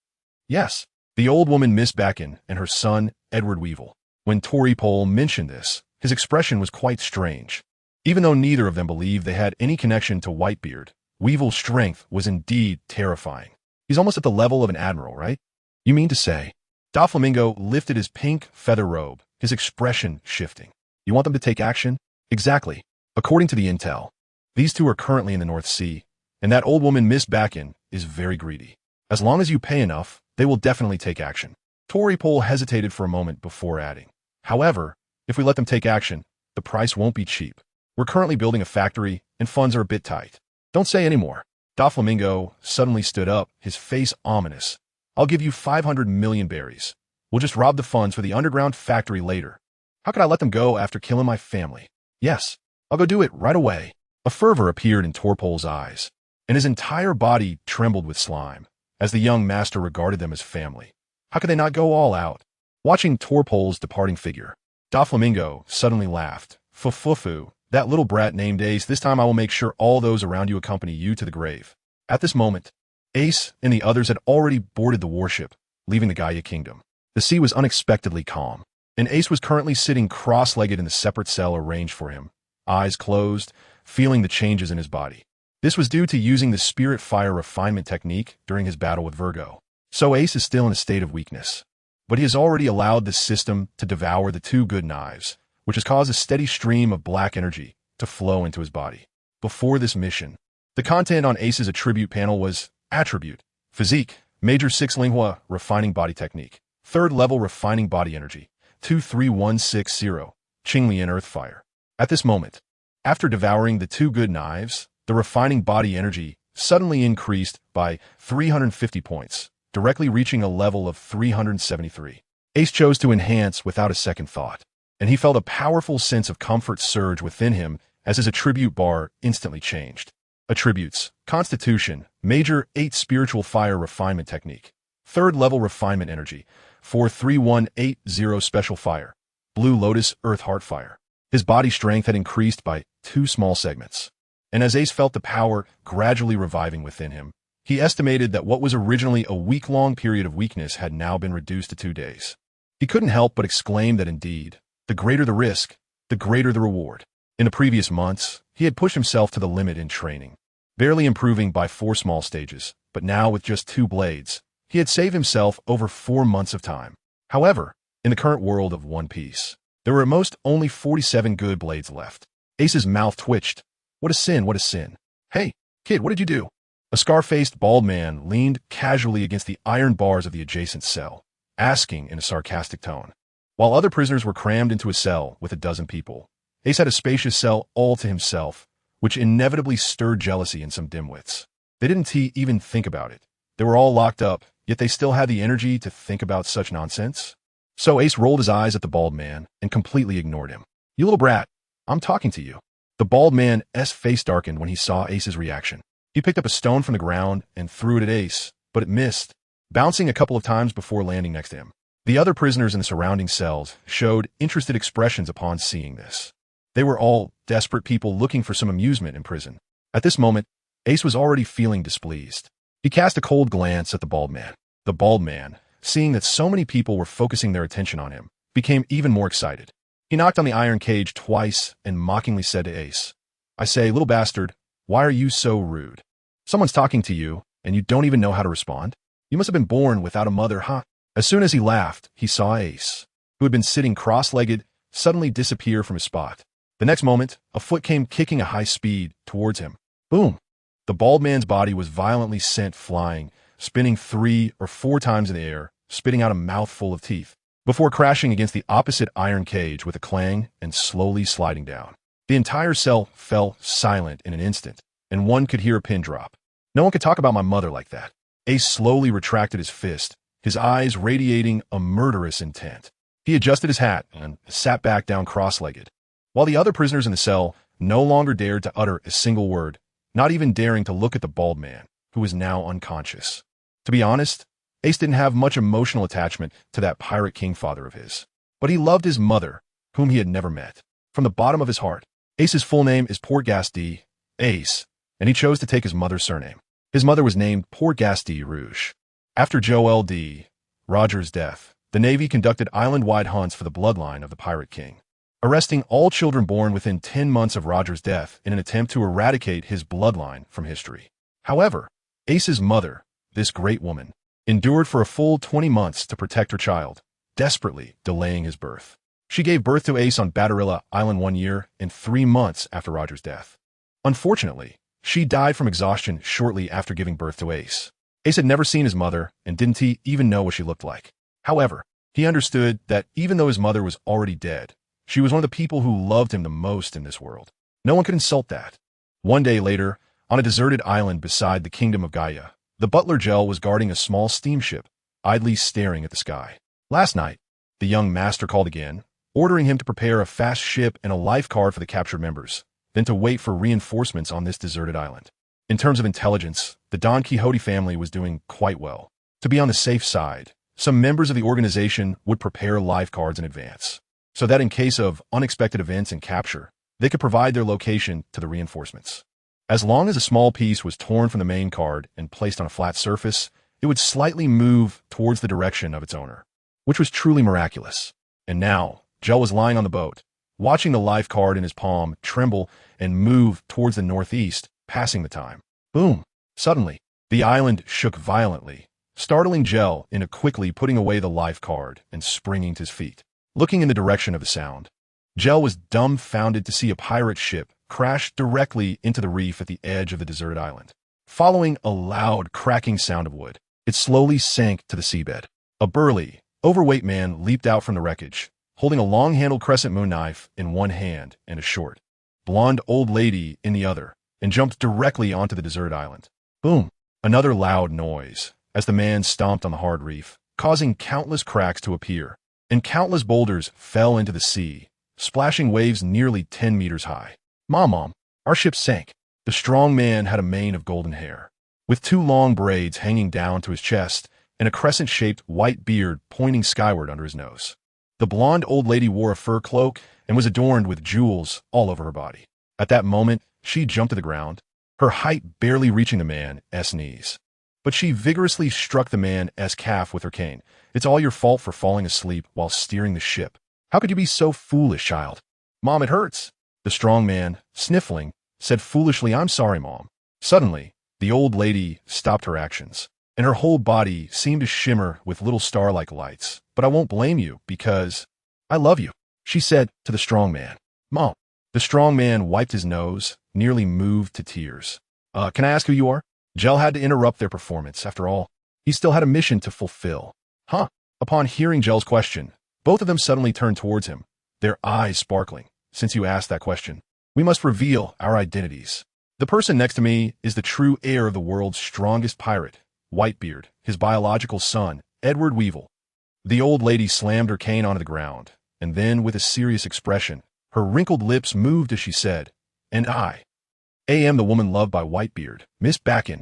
"Yes, the old woman Miss Backen and her son Edward Weevil." When Toripole mentioned this, his expression was quite strange. Even though neither of them believed they had any connection to Whitebeard, Weevil's strength was indeed terrifying. "He's almost at the level of an admiral, right? You mean to say?" Doflamingo lifted his pink feather robe, his expression shifting. "You want them to take action?" "Exactly. According to the intel, these two are currently in the North Sea, and that old woman Miss Backen is very greedy. As long as you pay enough, they will definitely take action." Toripole hesitated for a moment before adding, "However, if we let them take action, the price won't be cheap. We're currently building a factory, and funds are a bit tight." "Don't say any more." Doflamingo suddenly stood up, his face ominous. "I'll give you 500 million berries. We'll just rob the funds for the underground factory later. How could I let them go after killing my family?" "Yes, I'll go do it right away." A fervor appeared in Toripole's eyes, and his entire body trembled with slime, as the young master regarded them as family. How could they not go all out? Watching Torpol's departing figure, Doflamingo suddenly laughed. Fufufu, that little brat named Ace, this time I will make sure all those around you accompany you to the grave. At this moment, Ace and the others had already boarded the warship, leaving the Gaia Kingdom. The sea was unexpectedly calm, and Ace was currently sitting cross-legged in the separate cell arranged for him, eyes closed, feeling the changes in his body. This was due to using the spirit fire refinement technique during his battle with Virgo. So Ace is still in a state of weakness, but he has already allowed the system to devour the two good knives, which has caused a steady stream of black energy to flow into his body. Before this mission, the content on Ace's attribute panel was Attribute, Physique, Major 6 Lingua, Refining Body Technique, 3rd Level Refining Body Energy, 23160, Qinglian Earth Fire. At this moment, after devouring the two good knives, the refining body energy suddenly increased by 350 points, directly reaching a level of 373. Ace chose to enhance without a second thought, and he felt a powerful sense of comfort surge within him as his attribute bar instantly changed. Attributes: Constitution, Major 8 Spiritual Fire Refinement Technique, 3rd Level Refinement Energy, 43180 Special Fire, Blue Lotus Earth Heart Fire. His body strength had increased by 2 small segments, and as Ace felt the power gradually reviving within him, he estimated that what was originally a week-long period of weakness had now been reduced to 2 days. He couldn't help but exclaim that indeed, the greater the risk, the greater the reward. In the previous months, he had pushed himself to the limit in training, barely improving by 4 small stages, but now with just 2 blades, he had saved himself over 4 months of time. However, in the current world of One Piece, there were at most only 47 good blades left. Ace's mouth twitched. What a sin, what a sin. Hey, kid, what did you do? A scar-faced bald man leaned casually against the iron bars of the adjacent cell, asking in a sarcastic tone. While other prisoners were crammed into a cell with a dozen people, Ace had a spacious cell all to himself, which inevitably stirred jealousy in some dimwits. They didn't even think about it. They were all locked up, yet they still had the energy to think about such nonsense. So Ace rolled his eyes at the bald man and completely ignored him. You little brat, I'm talking to you. The bald man's face darkened when he saw Ace's reaction. He picked up a stone from the ground and threw it at Ace, but it missed, bouncing a couple of times before landing next to him. The other prisoners in the surrounding cells showed interested expressions upon seeing this. They were all desperate people looking for some amusement in prison. At this moment, Ace was already feeling displeased. He cast a cold glance at the bald man. The bald man, seeing that so many people were focusing their attention on him, became even more excited. He knocked on the iron cage twice and mockingly said to Ace, I say, little bastard, why are you so rude? Someone's talking to you, and you don't even know how to respond? You must have been born without a mother, huh? As soon as he laughed, he saw Ace, who had been sitting cross-legged, suddenly disappear from his spot. The next moment, a foot came kicking at high speed towards him. Boom! The bald man's body was violently sent flying, spinning 3 or 4 times in the air, spitting out a mouthful of teeth, before crashing against the opposite iron cage with a clang and slowly sliding down. The entire cell fell silent in an instant, and one could hear a pin drop. No one could talk about my mother like that. Ace slowly retracted his fist, his eyes radiating a murderous intent. He adjusted his hat and sat back down cross-legged, while the other prisoners in the cell no longer dared to utter a single word, not even daring to look at the bald man, who was now unconscious. To be honest, Ace didn't have much emotional attachment to that pirate king father of his, but he loved his mother, whom he had never met. From the bottom of his heart, Ace's full name is Port-Ghast Ace, and he chose to take his mother's surname. His mother was named Port-Ghast Rouge. After Joel D. Rogers' death, the Navy conducted island-wide hunts for the bloodline of the Pirate King, arresting all children born within 10 months of Rogers' death in an attempt to eradicate his bloodline from history. However, Ace's mother, this great woman, endured for a full 20 months to protect her child, desperately delaying his birth. She gave birth to Ace on Batarilla Island 1 year and 3 months after Rogers' death. Unfortunately, she died from exhaustion shortly after giving birth to Ace. Ace had never seen his mother and didn't even know what she looked like. However, he understood that even though his mother was already dead, she was one of the people who loved him the most in this world. No one could insult that. One day later, on a deserted island beside the kingdom of Gaia, the butler Gel was guarding a small steamship, idly staring at the sky. Last night, the young master called again, ordering him to prepare a fast ship and a life card for the captured members, then to wait for reinforcements on this deserted island. In terms of intelligence, the Don Quixote family was doing quite well. To be on the safe side, some members of the organization would prepare life cards in advance, so that in case of unexpected events and capture, they could provide their location to the reinforcements. As long as a small piece was torn from the main card and placed on a flat surface, it would slightly move towards the direction of its owner, which was truly miraculous. And now, Gel was lying on the boat, watching the life card in his palm tremble and move towards the northeast, passing the time. Boom! Suddenly, the island shook violently, startling Gel into quickly putting away the life card and springing to his feet. Looking in the direction of the sound, Gel was dumbfounded to see a pirate ship crash directly into the reef at the edge of the deserted island. Following a loud, cracking sound of wood, it slowly sank to the seabed. A burly, overweight man leaped out from the wreckage, holding a long-handled crescent moon knife in one hand and a short, blonde old lady in the other, and jumped directly onto the deserted island. Boom! Another loud noise, as the man stomped on the hard reef, causing countless cracks to appear, and countless boulders fell into the sea, splashing waves nearly 10 meters high. Mom, our ship sank. The strong man had a mane of golden hair, with two long braids hanging down to his chest and a crescent-shaped white beard pointing skyward under his nose. The blonde old lady wore a fur cloak and was adorned with jewels all over her body. At that moment, she jumped to the ground, her height barely reaching the man's knees. But she vigorously struck the man's calf with her cane. It's all your fault for falling asleep while steering the ship. How could you be so foolish, child? Mom, it hurts. The strong man, sniffling, said foolishly, I'm sorry, Mom. Suddenly, the old lady stopped her actions, and her whole body seemed to shimmer with little star-like lights. But I won't blame you, because I love you, she said to the strong man. Mom. The strong man wiped his nose, nearly moved to tears. Can I ask who you are? Gel had to interrupt their performance. After all, he still had a mission to fulfill. Huh? Upon hearing Gel's question, both of them suddenly turned towards him, their eyes sparkling. Since you asked that question, we must reveal our identities. The person next to me is the true heir of the world's strongest pirate, Whitebeard, his biological son, Edward Weevil. The old lady slammed her cane onto the ground, and then, with a serious expression, her wrinkled lips moved as she said, And I am the woman loved by Whitebeard, Miss Bakken.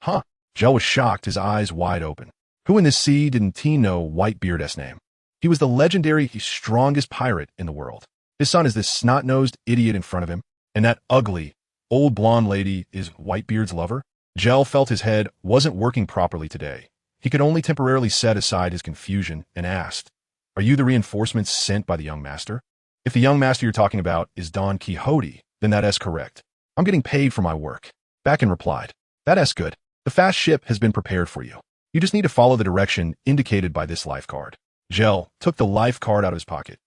Huh? Gel was shocked, his eyes wide open. Who in the sea didn't he know Whitebeard's name? He was the legendary strongest pirate in the world. His son is this snot-nosed idiot in front of him, and that ugly, old blonde lady is Whitebeard's lover? Gel felt his head wasn't working properly today. He could only temporarily set aside his confusion and asked, Are you the reinforcements sent by the young master? If the young master you're talking about is Don Quixote, then that is correct. I'm getting paid for my work. Bakken replied, That is good. The fast ship has been prepared for you. You just need to follow the direction indicated by this life card. Gel took the life card out of his pocket.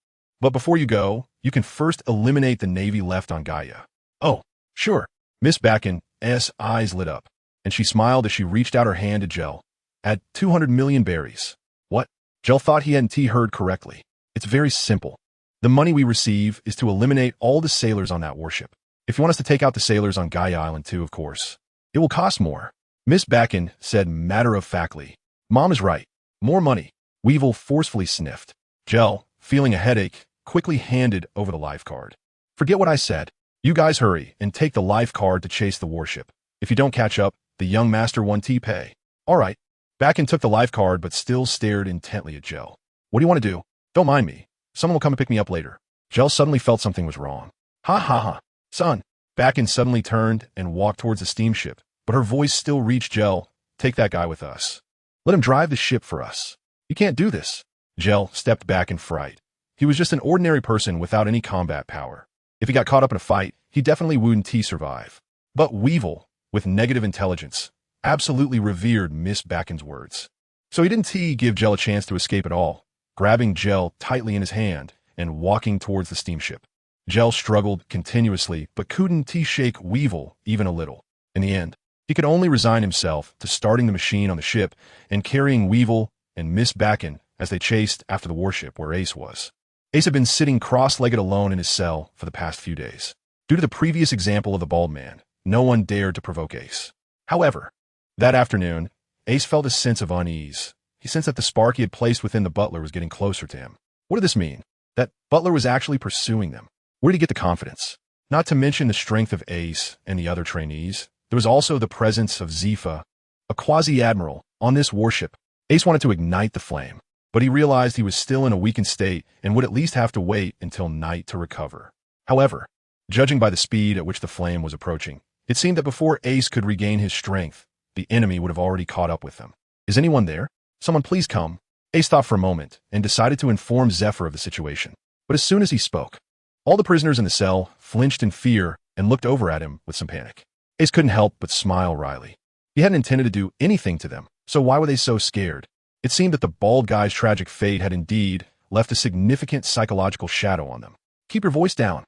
But before you go, you can first eliminate the Navy left on Gaia. Oh, sure. Miss Bakken's eyes lit up, and she smiled as she reached out her hand to Gel. Add 200 million berries. What? Gel thought he hadn't heard correctly. It's very simple. The money we receive is to eliminate all the sailors on that warship. If you want us to take out the sailors on Gaia Island too, of course. It will cost more. Miss Bakken said matter-of-factly. Mom is right. More money. Weevil forcefully sniffed. Gel, feeling a headache, quickly handed over the life card. Forget what I said. You guys hurry and take the life card to chase the warship. If you don't catch up, the young master won't pay. All right. Bakken took the life card but still stared intently at Gel. What do you want to do? Don't mind me. Someone will come and pick me up later. Gel suddenly felt something was wrong. Ha ha ha. Son. Bakken suddenly turned and walked towards the steamship, but her voice still reached Gel. Take that guy with us. Let him drive the ship for us. You can't do this. Gel stepped back in fright. He was just an ordinary person without any combat power. If he got caught up in a fight, he definitely wouldn't survive. But Weevil, with negative intelligence, absolutely revered Miss Bakken's words. So he didn't give Gel a chance to escape at all, grabbing Gel tightly in his hand and walking towards the steamship. Gel struggled continuously, but couldn't shake Weevil even a little. In the end, he could only resign himself to starting the machine on the ship and carrying Weevil and Miss Bakken as they chased after the warship where Ace was. Ace had been sitting cross-legged alone in his cell for the past few days. Due to the previous example of the bald man, no one dared to provoke Ace. However, that afternoon, Ace felt a sense of unease. He sensed that the spark he had placed within the butler was getting closer to him. What did this mean? That butler was actually pursuing them. Where did he get the confidence? Not to mention the strength of Ace and the other trainees. There was also the presence of Zifa, a quasi-admiral, on this warship. Ace wanted to ignite the flame, but he realized he was still in a weakened state and would at least have to wait until night to recover. However, judging by the speed at which the flame was approaching, it seemed that before Ace could regain his strength, the enemy would have already caught up with them. Is anyone there? Someone please come. Ace thought for a moment and decided to inform Zephyr of the situation. But as soon as he spoke, all the prisoners in the cell flinched in fear and looked over at him with some panic. Ace couldn't help but smile wryly. He hadn't intended to do anything to them, so why were they so scared? It seemed that the bald guy's tragic fate had indeed left a significant psychological shadow on them. Keep your voice down.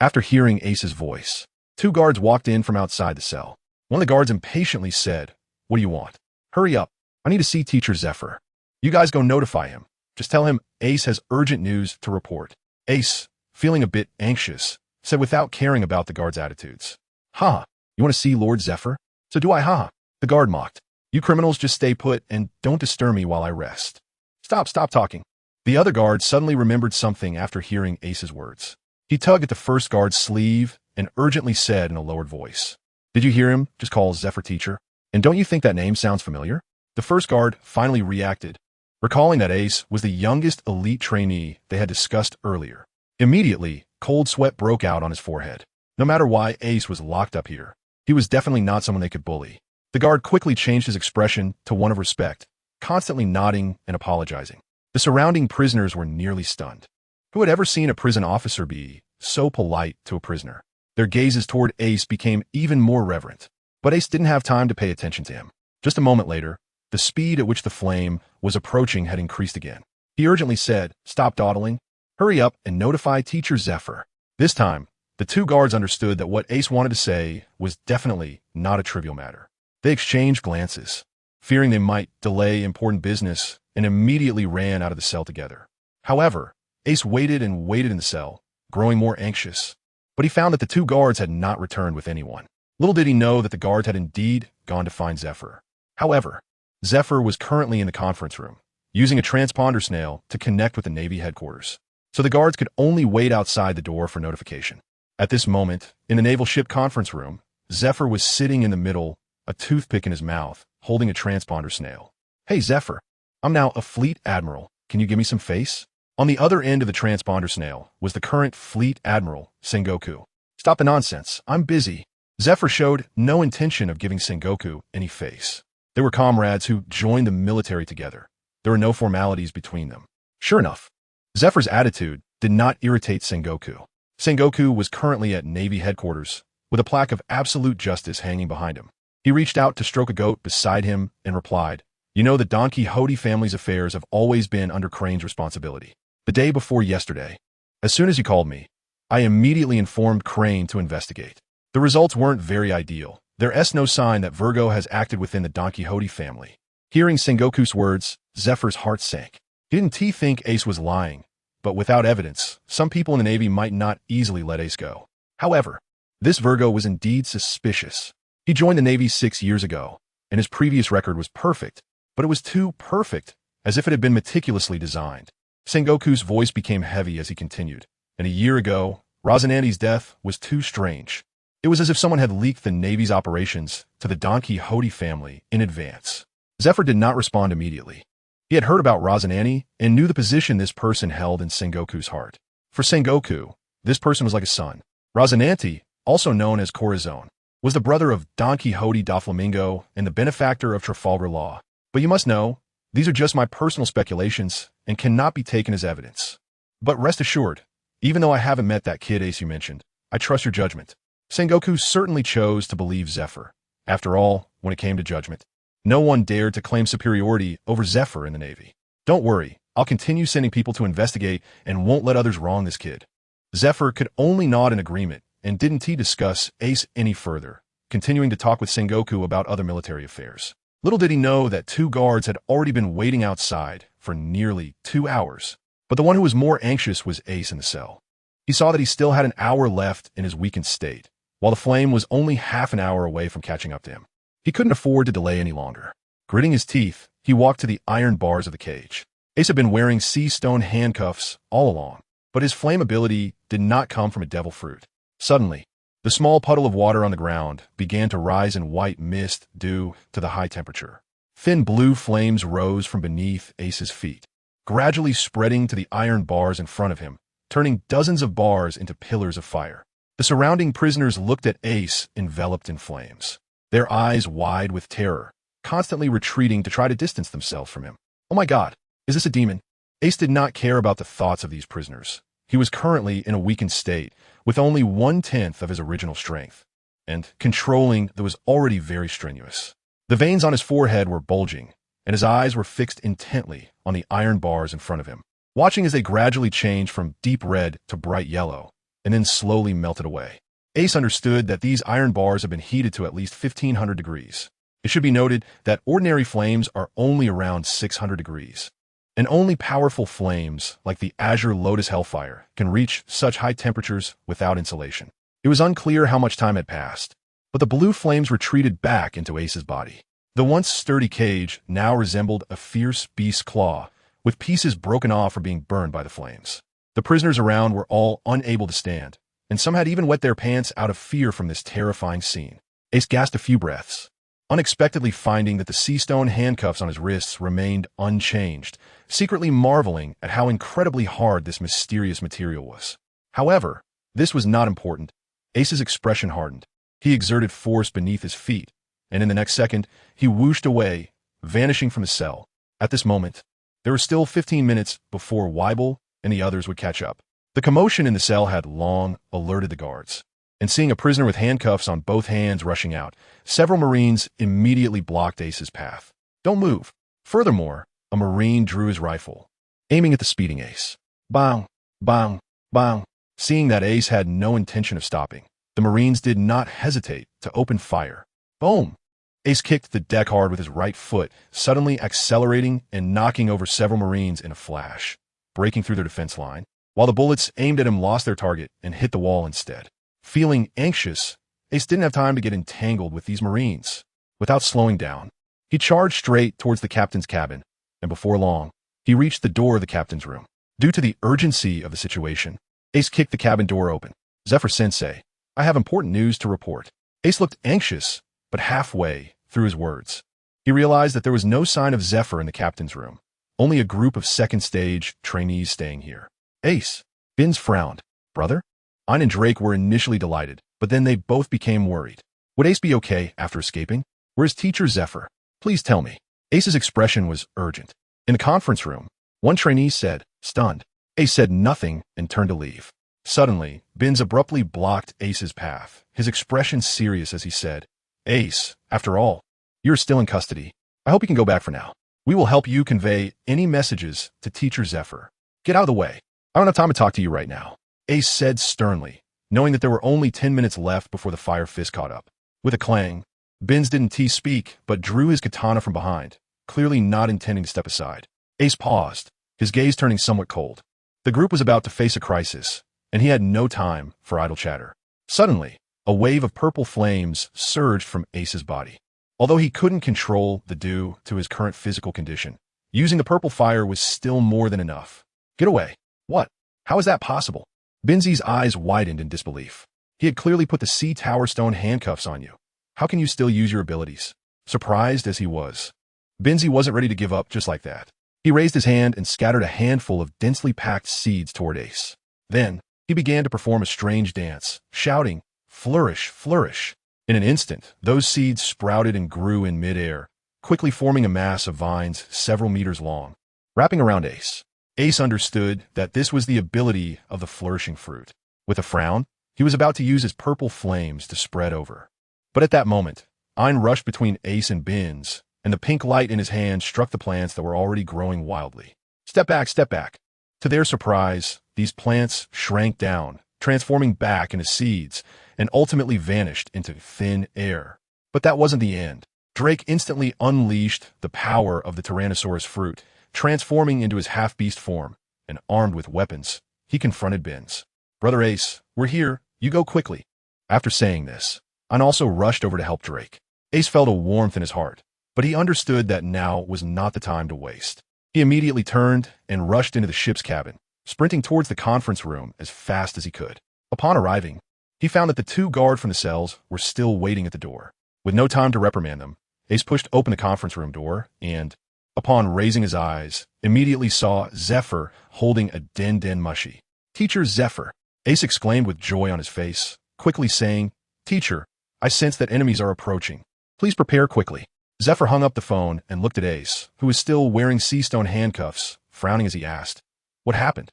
After hearing Ace's voice, 2 guards walked in from outside the cell. One of the guards impatiently said, "What do you want? Hurry up. I need to see Teacher Zephyr. You guys go notify him. Just tell him Ace has urgent news to report." Ace, feeling a bit anxious, said without caring about the guard's attitudes, "Ha, you want to see Lord Zephyr? So do I, ha." The guard mocked. "You criminals just stay put and don't disturb me while I rest." Stop talking." The other guard suddenly remembered something after hearing Ace's words. He tugged at the first guard's sleeve and urgently said in a lowered voice, "Did you hear him just call Zephyr teacher? And don't you think that name sounds familiar?" The first guard finally reacted, recalling that Ace was the youngest elite trainee they had discussed earlier. Immediately, cold sweat broke out on his forehead. No matter why Ace was locked up here, he was definitely not someone they could bully. The guard quickly changed his expression to one of respect, constantly nodding and apologizing. The surrounding prisoners were nearly stunned. Who had ever seen a prison officer be so polite to a prisoner? Their gazes toward Ace became even more reverent. But Ace didn't have time to pay attention to him. Just a moment later, the speed at which the flame was approaching had increased again. He urgently said, "Stop dawdling. Hurry up and notify Teacher Zephyr." This time, the 2 guards understood that what Ace wanted to say was definitely not a trivial matter. They exchanged glances, fearing they might delay important business, and immediately ran out of the cell together. However, Ace waited and waited in the cell, growing more anxious. But he found that the 2 guards had not returned with anyone. Little did he know that the guards had indeed gone to find Zephyr. However, Zephyr was currently in the conference room, using a transponder snail to connect with the Navy headquarters. So the guards could only wait outside the door for notification. At this moment, in the naval ship conference room, Zephyr was sitting in the middle, a toothpick in his mouth, holding a transponder snail. "Hey, Zephyr, I'm now a fleet admiral. Can you give me some face?" On the other end of the transponder snail was the current fleet admiral, Sengoku. "Stop the nonsense. I'm busy." Zephyr showed no intention of giving Sengoku any face. They were comrades who joined the military together. There were no formalities between them. Sure enough, Zephyr's attitude did not irritate Sengoku. Sengoku was currently at Navy headquarters, with a plaque of absolute justice hanging behind him. He reached out to stroke a goat beside him and replied, "You know the Don Quixote family's affairs have always been under Crane's responsibility. The day before yesterday, as soon as you called me, I immediately informed Crane to investigate. The results weren't very ideal. There's no sign that Virgo has acted within the Don Quixote family." Hearing Sengoku's words, Zephyr's heart sank. Didn't he think Ace was lying? But without evidence, some people in the Navy might not easily let Ace go. However, this Virgo was indeed suspicious. He joined the Navy 6 years ago, and his previous record was perfect, but it was too perfect, as if it had been meticulously designed. Sengoku's voice became heavy as he continued, and a year ago, Rosinante's death was too strange. It was as if someone had leaked the Navy's operations to the Don Quixote family in advance. Zephyr did not respond immediately. He had heard about Rosinante and knew the position this person held in Sengoku's heart. For Sengoku, this person was like a son. Rosinante, also known as Corazon, was the brother of Don Quixote da Flamingo and the benefactor of Trafalgar Law. But you must know, these are just my personal speculations and cannot be taken as evidence. But rest assured, even though I haven't met that kid Ace you mentioned, I trust your judgment. Sengoku certainly chose to believe Zephyr. After all, when it came to judgment, no one dared to claim superiority over Zephyr in the Navy. Don't worry, I'll continue sending people to investigate and won't let others wrong this kid. Zephyr could only nod in agreement, and didn't he discuss Ace any further, continuing to talk with Sengoku about other military affairs. Little did he know that 2 guards had already been waiting outside for nearly 2 hours. But the one who was more anxious was Ace in the cell. He saw that he still had an hour left in his weakened state, while the flame was only half an hour away from catching up to him. He couldn't afford to delay any longer. Gritting his teeth, he walked to the iron bars of the cage. Ace had been wearing sea stone handcuffs all along, but his flame ability did not come from a devil fruit. Suddenly, the The small puddle of water on the ground began to rise in white mist due to the high temperature. Thin blue flames rose from beneath Ace's feet, gradually spreading to the iron bars in front of him, turning dozens of bars into pillars of fire. The surrounding prisoners looked at Ace enveloped in flames, their eyes wide with terror, constantly retreating to try to distance themselves from him. Oh my God, is this a demon? Ace did not care about the thoughts of these prisoners. He was currently in a weakened state, with only 1/10 of his original strength, and controlling that was already very strenuous. The veins on his forehead were bulging, and his eyes were fixed intently on the iron bars in front of him, watching as they gradually changed from deep red to bright yellow, and then slowly melted away. Ace understood that these iron bars had been heated to at least 1500 degrees. It should be noted that ordinary flames are only around 600 degrees, and only powerful flames, like the Azure Lotus Hellfire, can reach such high temperatures without insulation. It was unclear how much time had passed, but the blue flames retreated back into Ace's body. The once sturdy cage now resembled a fierce beast's claw, with pieces broken off or being burned by the flames. The prisoners around were all unable to stand, and some had even wet their pants out of fear from this terrifying scene. Ace gasped a few breaths, unexpectedly finding that the sea stone handcuffs on his wrists remained unchanged, secretly marveling at how incredibly hard this mysterious material was. However, this was not important. Ace's expression hardened. He exerted force beneath his feet, and in the next second, he whooshed away, vanishing from his cell. At this moment, there were still 15 minutes before Weibel and the others would catch up. The commotion in the cell had long alerted the guards, and seeing a prisoner with handcuffs on both hands rushing out, several Marines immediately blocked Ace's path. Don't move. Furthermore, a Marine drew his rifle, aiming at the speeding Ace. Bang, bang, bang. Seeing that Ace had no intention of stopping, the Marines did not hesitate to open fire. Boom! Ace kicked the deck hard with his right foot, suddenly accelerating and knocking over several Marines in a flash, breaking through their defense line, while the bullets aimed at him lost their target and hit the wall instead. Feeling anxious, Ace didn't have time to get entangled with these Marines. Without slowing down, he charged straight towards the captain's cabin, and before long, he reached the door of the captain's room. Due to the urgency of the situation, Ace kicked the cabin door open. Zephyr-sensei, I have important news to report. Ace looked anxious, but halfway through his words, he realized that there was no sign of Zephyr in the captain's room, only a group of second-stage trainees staying here. Ace, Binns frowned. Brother? Ein and Drake were initially delighted, but then they both became worried. Would Ace be okay after escaping? Where's teacher Zephyr? Please tell me. Ace's expression was urgent. In the conference room, one trainee said, stunned. Ace said nothing and turned to leave. Suddenly, Binns abruptly blocked Ace's path, his expression serious as he said, Ace, after all, you're still in custody. I hope you can go back for now. We will help you convey any messages to teacher Zephyr. Get out of the way. I don't have time to talk to you right now. Ace said sternly, knowing that there were only 10 minutes left before the fire fist caught up. With a clang, Binns didn't speak, but drew his katana from behind, clearly not intending to step aside. Ace paused, his gaze turning somewhat cold. The group was about to face a crisis, and he had no time for idle chatter. Suddenly, a wave of purple flames surged from Ace's body. Although he couldn't control the due to his current physical condition, using the purple fire was still more than enough. Get away. What? How is that possible? Binns's eyes widened in disbelief. He had clearly put the Sea Tower Stone handcuffs on you. How can you still use your abilities? Surprised as he was, Binns wasn't ready to give up just like that. He raised his hand and scattered a handful of densely packed seeds toward Ace. Then, he began to perform a strange dance, shouting, flourish, flourish. In an instant, those seeds sprouted and grew in midair, quickly forming a mass of vines several meters long, wrapping around Ace. Ace understood that this was the ability of the flourishing fruit. With a frown, he was about to use his purple flames to spread over. But at that moment, Ein rushed between Ace and Binns, and the pink light in his hand struck the plants that were already growing wildly. Step back, step back. To their surprise, these plants shrank down, transforming back into seeds, and ultimately vanished into thin air. But that wasn't the end. Drake instantly unleashed the power of the Tyrannosaurus fruit, transforming into his half-beast form, and armed with weapons, he confronted Binns. Brother Ace, we're here, you go quickly. After saying this, Ein also rushed over to help Drake. Ace felt a warmth in his heart, but he understood that now was not the time to waste. He immediately turned and rushed into the ship's cabin, sprinting towards the conference room as fast as he could. Upon arriving, he found that the two guards from the cells were still waiting at the door. With no time to reprimand them, Ace pushed open the conference room door and, upon raising his eyes, immediately saw Zephyr holding a Den Mushi. "Teacher Zephyr," Ace exclaimed with joy on his face, quickly saying, "Teacher, I sense that enemies are approaching. Please prepare quickly." Zephyr hung up the phone and looked at Ace, who was still wearing sea-stone handcuffs, frowning as he asked, "What happened?"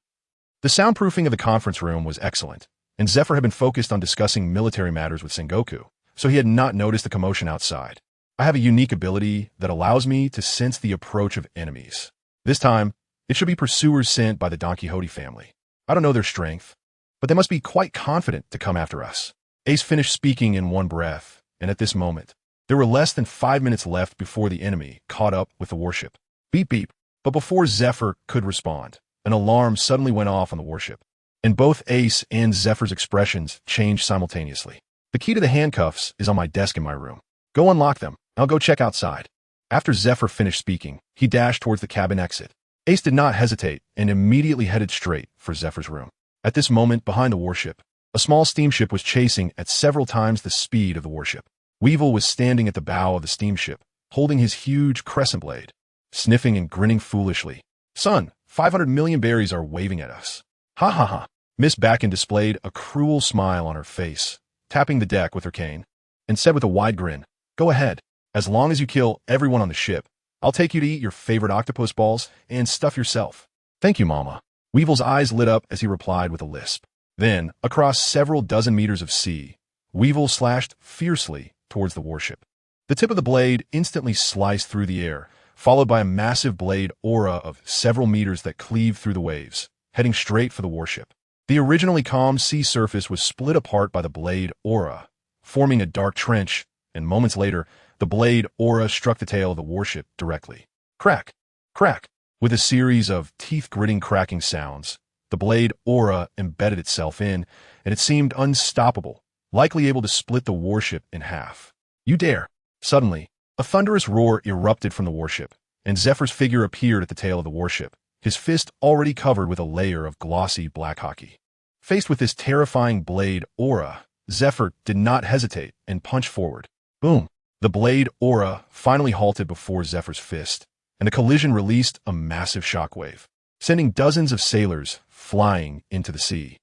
The soundproofing of the conference room was excellent, and Zephyr had been focused on discussing military matters with Sengoku, so he had not noticed the commotion outside. "I have a unique ability that allows me to sense the approach of enemies. This time, it should be pursuers sent by the Don Quixote family. I don't know their strength, but they must be quite confident to come after us." Ace finished speaking in one breath, and at this moment, there were less than 5 minutes left before the enemy caught up with the warship. Beep beep. But before Zephyr could respond, an alarm suddenly went off on the warship, and both Ace and Zephyr's expressions changed simultaneously. "The key to the handcuffs is on my desk in my room. Go unlock them. I'll go check outside." After Zephyr finished speaking, he dashed towards the cabin exit. Ace did not hesitate and immediately headed straight for Zephyr's room. At this moment, behind the warship, a small steamship was chasing at several times the speed of the warship. Weevil was standing at the bow of the steamship, holding his huge crescent blade, sniffing and grinning foolishly. "Son, 500 million berries are waving at us. Ha ha ha." Miss Bakken displayed a cruel smile on her face, tapping the deck with her cane, and said with a wide grin, "Go ahead. As long as you kill everyone on the ship, I'll take you to eat your favorite octopus balls and stuff yourself." "Thank you, Mama." Weevil's eyes lit up as he replied with a lisp. Then, across several dozen meters of sea, Weevil slashed fiercely towards the warship. The tip of the blade instantly sliced through the air, followed by a massive blade aura of several meters that cleaved through the waves, heading straight for the warship. The originally calm sea surface was split apart by the blade aura, forming a dark trench, and moments later, the blade aura struck the tail of the warship directly. Crack! Crack! With a series of teeth-gritting cracking sounds, the blade aura embedded itself in, and it seemed unstoppable, likely able to split the warship in half. "You dare!" Suddenly, a thunderous roar erupted from the warship, and Zephyr's figure appeared at the tail of the warship, his fist already covered with a layer of glossy black hockey. Faced with this terrifying blade aura, Zephyr did not hesitate and punched forward. Boom! The blade aura finally halted before Zephyr's fist, and the collision released a massive shockwave, sending dozens of sailors flying into the sea.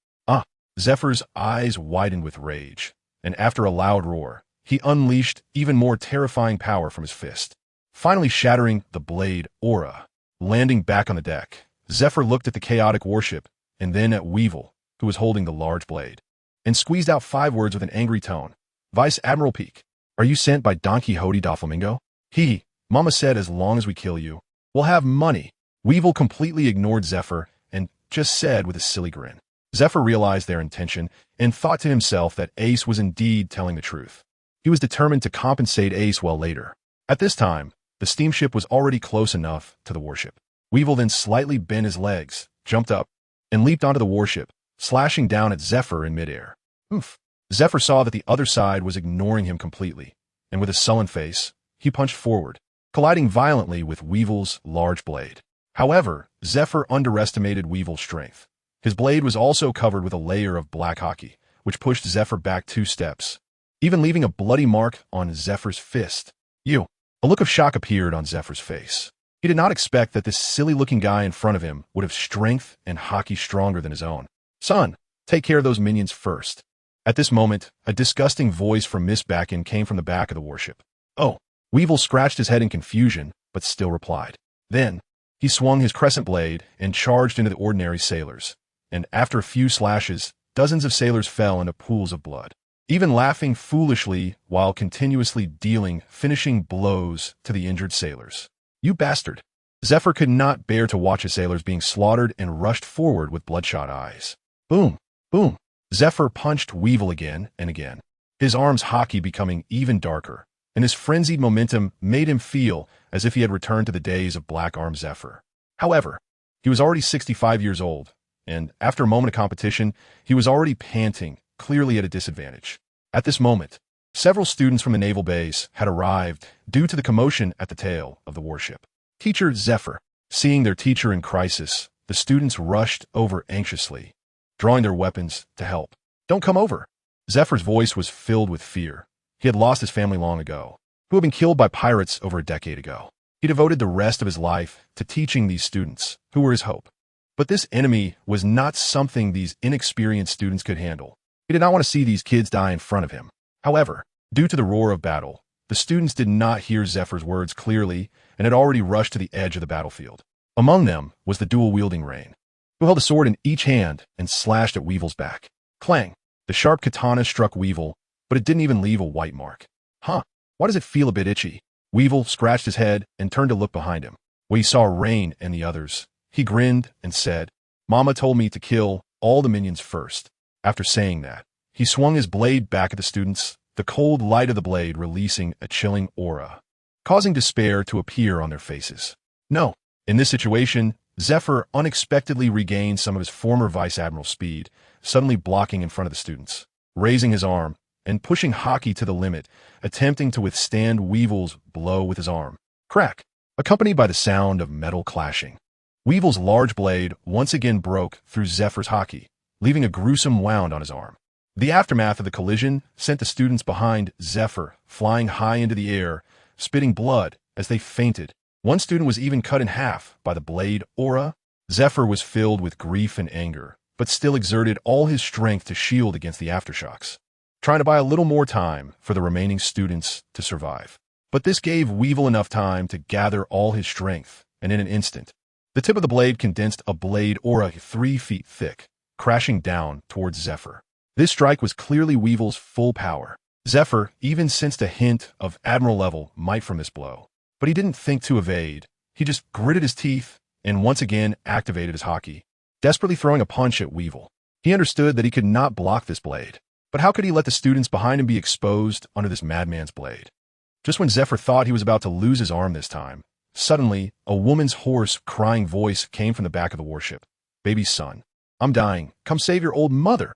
Zephyr's eyes widened with rage, and after a loud roar, he unleashed even more terrifying power from his fist, finally shattering the blade aura. Landing back on the deck, Zephyr looked at the chaotic warship and then at Weevil, who was holding the large blade, and squeezed out 5 words with an angry tone. "Vice Admiral Peak, are you sent by Don Quixote da Flamingo?" Mama said as long as we kill you, we'll have money." Weevil completely ignored Zephyr and just said with a silly grin. Zephyr realized their intention and thought to himself that Ace was indeed telling the truth. He was determined to compensate Ace well later. At this time, the steamship was already close enough to the warship. Weevil then slightly bent his legs, jumped up, and leaped onto the warship, slashing down at Zephyr in midair. Oof! Zephyr saw that the other side was ignoring him completely, and with a sullen face, he punched forward, colliding violently with Weevil's large blade. However, Zephyr underestimated Weevil's strength. His blade was also covered with a layer of black hockey, which pushed Zephyr back 2 steps, even leaving a bloody mark on Zephyr's fist. "You!" A look of shock appeared on Zephyr's face. He did not expect that this silly-looking guy in front of him would have strength and hockey stronger than his own. "Son, take care of those minions first." At this moment, a disgusting voice from Miss Bakken came from the back of the warship. "Oh!" Weevil scratched his head in confusion, but still replied. Then, he swung his crescent blade and charged into the ordinary sailors, and after a few slashes, dozens of sailors fell into pools of blood, even laughing foolishly while continuously dealing finishing blows to the injured sailors. "You bastard!" Zephyr could not bear to watch his sailors being slaughtered and rushed forward with bloodshot eyes. Boom! Boom! Zephyr punched Weevil again and again, his arms' hockey becoming even darker, and his frenzied momentum made him feel as if he had returned to the days of Black Arm Zephyr. However, he was already 65 years old, and after a moment of competition, he was already panting, clearly at a disadvantage. At this moment, several students from the naval base had arrived due to the commotion at the tail of the warship. Teacher Zephyr. Seeing their teacher in crisis, the students rushed over anxiously, drawing their weapons to help. "Don't come over!" Zephyr's voice was filled with fear. He had lost his family long ago, who had been killed by pirates over a decade ago. He devoted the rest of his life to teaching these students, who were his hope. But this enemy was not something these inexperienced students could handle. He did not want to see these kids die in front of him. However, due to the roar of battle, the students did not hear Zephyr's words clearly and had already rushed to the edge of the battlefield. Among them was the dual-wielding Rain, who held a sword in each hand and slashed at Weevil's back. Clang! The sharp katana struck Weevil, but it didn't even leave a white mark. Huh, why does it feel a bit itchy? Weevil scratched his head and turned to look behind him. When he saw Rain and the others, he grinned and said, "Mama told me to kill all the minions first." After saying that, he swung his blade back at the students, the cold light of the blade releasing a chilling aura, causing despair to appear on their faces. No, in this situation, Zephyr unexpectedly regained some of his former Vice Admiral speed, suddenly blocking in front of the students, raising his arm and pushing Haki to the limit, attempting to withstand Weevil's blow with his arm. Crack, accompanied by the sound of metal clashing. Weevil's large blade once again broke through Zephyr's Haki, leaving a gruesome wound on his arm. The aftermath of the collision sent the students behind Zephyr flying high into the air, spitting blood as they fainted. One student was even cut in half by the blade aura. Zephyr was filled with grief and anger, but still exerted all his strength to shield against the aftershocks, trying to buy a little more time for the remaining students to survive. But this gave Weevil enough time to gather all his strength, and in an instant, the tip of the blade condensed a blade aura 3 feet thick, crashing down towards Zephyr. This strike was clearly Weevil's full power. Zephyr even sensed a hint of Admiral-level might from this blow, but he didn't think to evade. He just gritted his teeth and once again activated his Haki, desperately throwing a punch at Weevil. He understood that he could not block this blade, but how could he let the students behind him be exposed under this madman's blade? Just when Zephyr thought he was about to lose his arm this time, suddenly, a woman's hoarse, crying voice came from the back of the warship. "Baby son, I'm dying. Come save your old mother."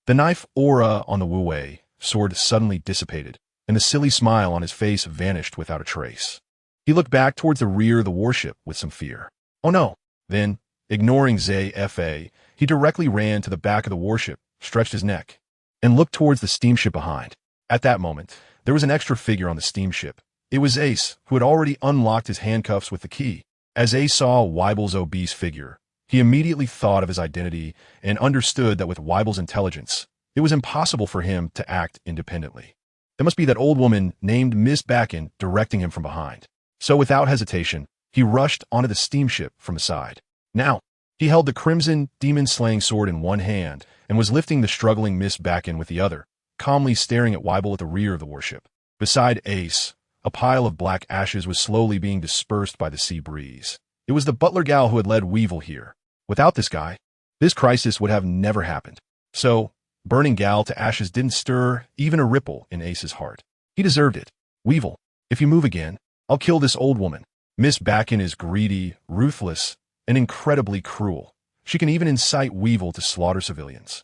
The knife aura on the Wu-Wei sword suddenly dissipated, and the silly smile on his face vanished without a trace. He looked back towards the rear of the warship with some fear. Oh no! Then, ignoring ZFA, he directly ran to the back of the warship, stretched his neck, and looked towards the steamship behind. At that moment, there was an extra figure on the steamship. It was Ace, who had already unlocked his handcuffs with the key. As Ace saw Weibel's obese figure, he immediately thought of his identity and understood that with Weibel's intelligence, it was impossible for him to act independently. There must be that old woman named Miss Bakken directing him from behind. So without hesitation, he rushed onto the steamship from the side. Now, he held the crimson demon-slaying sword in one hand and was lifting the struggling Miss Bakken with the other, calmly staring at Weibel at the rear of the warship. Beside Ace, a pile of black ashes was slowly being dispersed by the sea breeze. It was the butler gal who had led Weevil here. Without this guy, this crisis would have never happened. So, burning gal to ashes didn't stir even a ripple in Ace's heart. He deserved it. "Weevil, if you move again, I'll kill this old woman." Miss Bakken is greedy, ruthless, and incredibly cruel. She can even incite Weevil to slaughter civilians.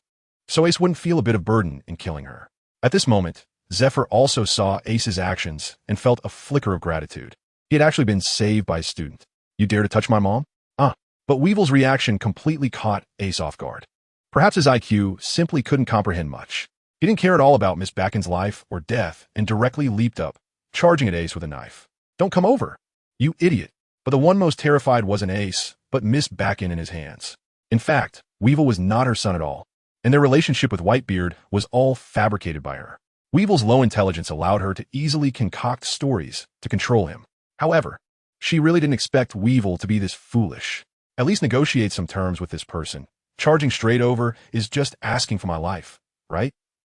So Ace wouldn't feel a bit of burden in killing her. At this moment, Zephyr also saw Ace's actions and felt a flicker of gratitude. He had actually been saved by a student. "You dare to touch my mom?" But Weevil's reaction completely caught Ace off guard. Perhaps his IQ simply couldn't comprehend much. He didn't care at all about Miss Bakken's life or death and directly leaped up, charging at Ace with a knife. "Don't come over, you idiot." But the one most terrified wasn't Ace, but Miss Bakken in his hands. In fact, Weevil was not her son at all, and their relationship with Whitebeard was all fabricated by her. Weevil's low intelligence allowed her to easily concoct stories to control him. However, she really didn't expect Weevil to be this foolish. At least negotiate some terms with this person. Charging straight over is just asking for my life, right?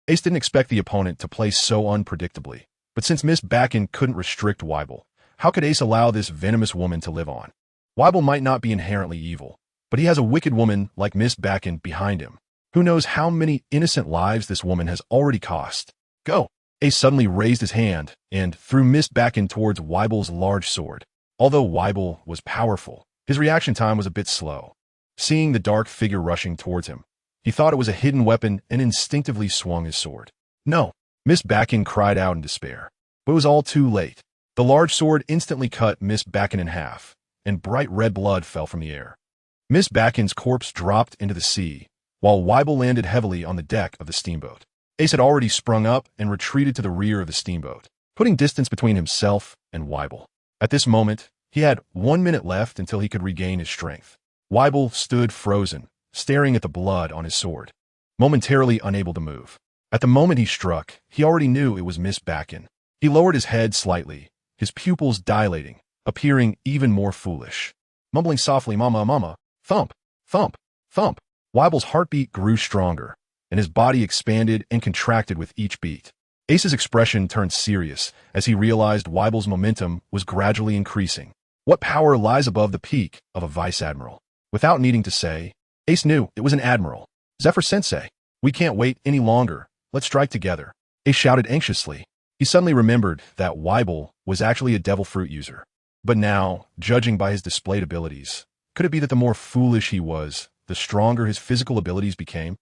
Ace didn't expect the opponent to play so unpredictably. But since Miss Bakken couldn't restrict Weibel, how could Ace allow this venomous woman to live on? Weibel might not be inherently evil, but he has a wicked woman like Miss Bakken behind him. Who knows how many innocent lives this woman has already cost? Go! Ace suddenly raised his hand and threw Miss Bakken towards Weibel's large sword. Although Weibel was powerful, his reaction time was a bit slow. Seeing the dark figure rushing towards him, he thought it was a hidden weapon and instinctively swung his sword. "No!" Miss Bakken cried out in despair. But it was all too late. The large sword instantly cut Miss Bakken in half, and bright red blood fell from the air. Miss Bakken's corpse dropped into the sea, while Weibel landed heavily on the deck of the steamboat. Ace had already sprung up and retreated to the rear of the steamboat, putting distance between himself and Weibel. At this moment, he had 1 minute left until he could regain his strength. Weibel stood frozen, staring at the blood on his sword, momentarily unable to move. At the moment he struck, he already knew it was Miss Bakken. He lowered his head slightly, his pupils dilating, appearing even more foolish. Mumbling softly, "Mama, mama," thump, thump, thump. Weibel's heartbeat grew stronger, and his body expanded and contracted with each beat. Ace's expression turned serious as he realized Weibel's momentum was gradually increasing. What power lies above the peak of a vice admiral? Without needing to say, Ace knew it was an admiral. "Zephyr-sensei, we can't wait any longer. Let's strike together." Ace shouted anxiously. He suddenly remembered that Weibel was actually a devil fruit user. But now, judging by his displayed abilities, could it be that the more foolish he was, the stronger his physical abilities became?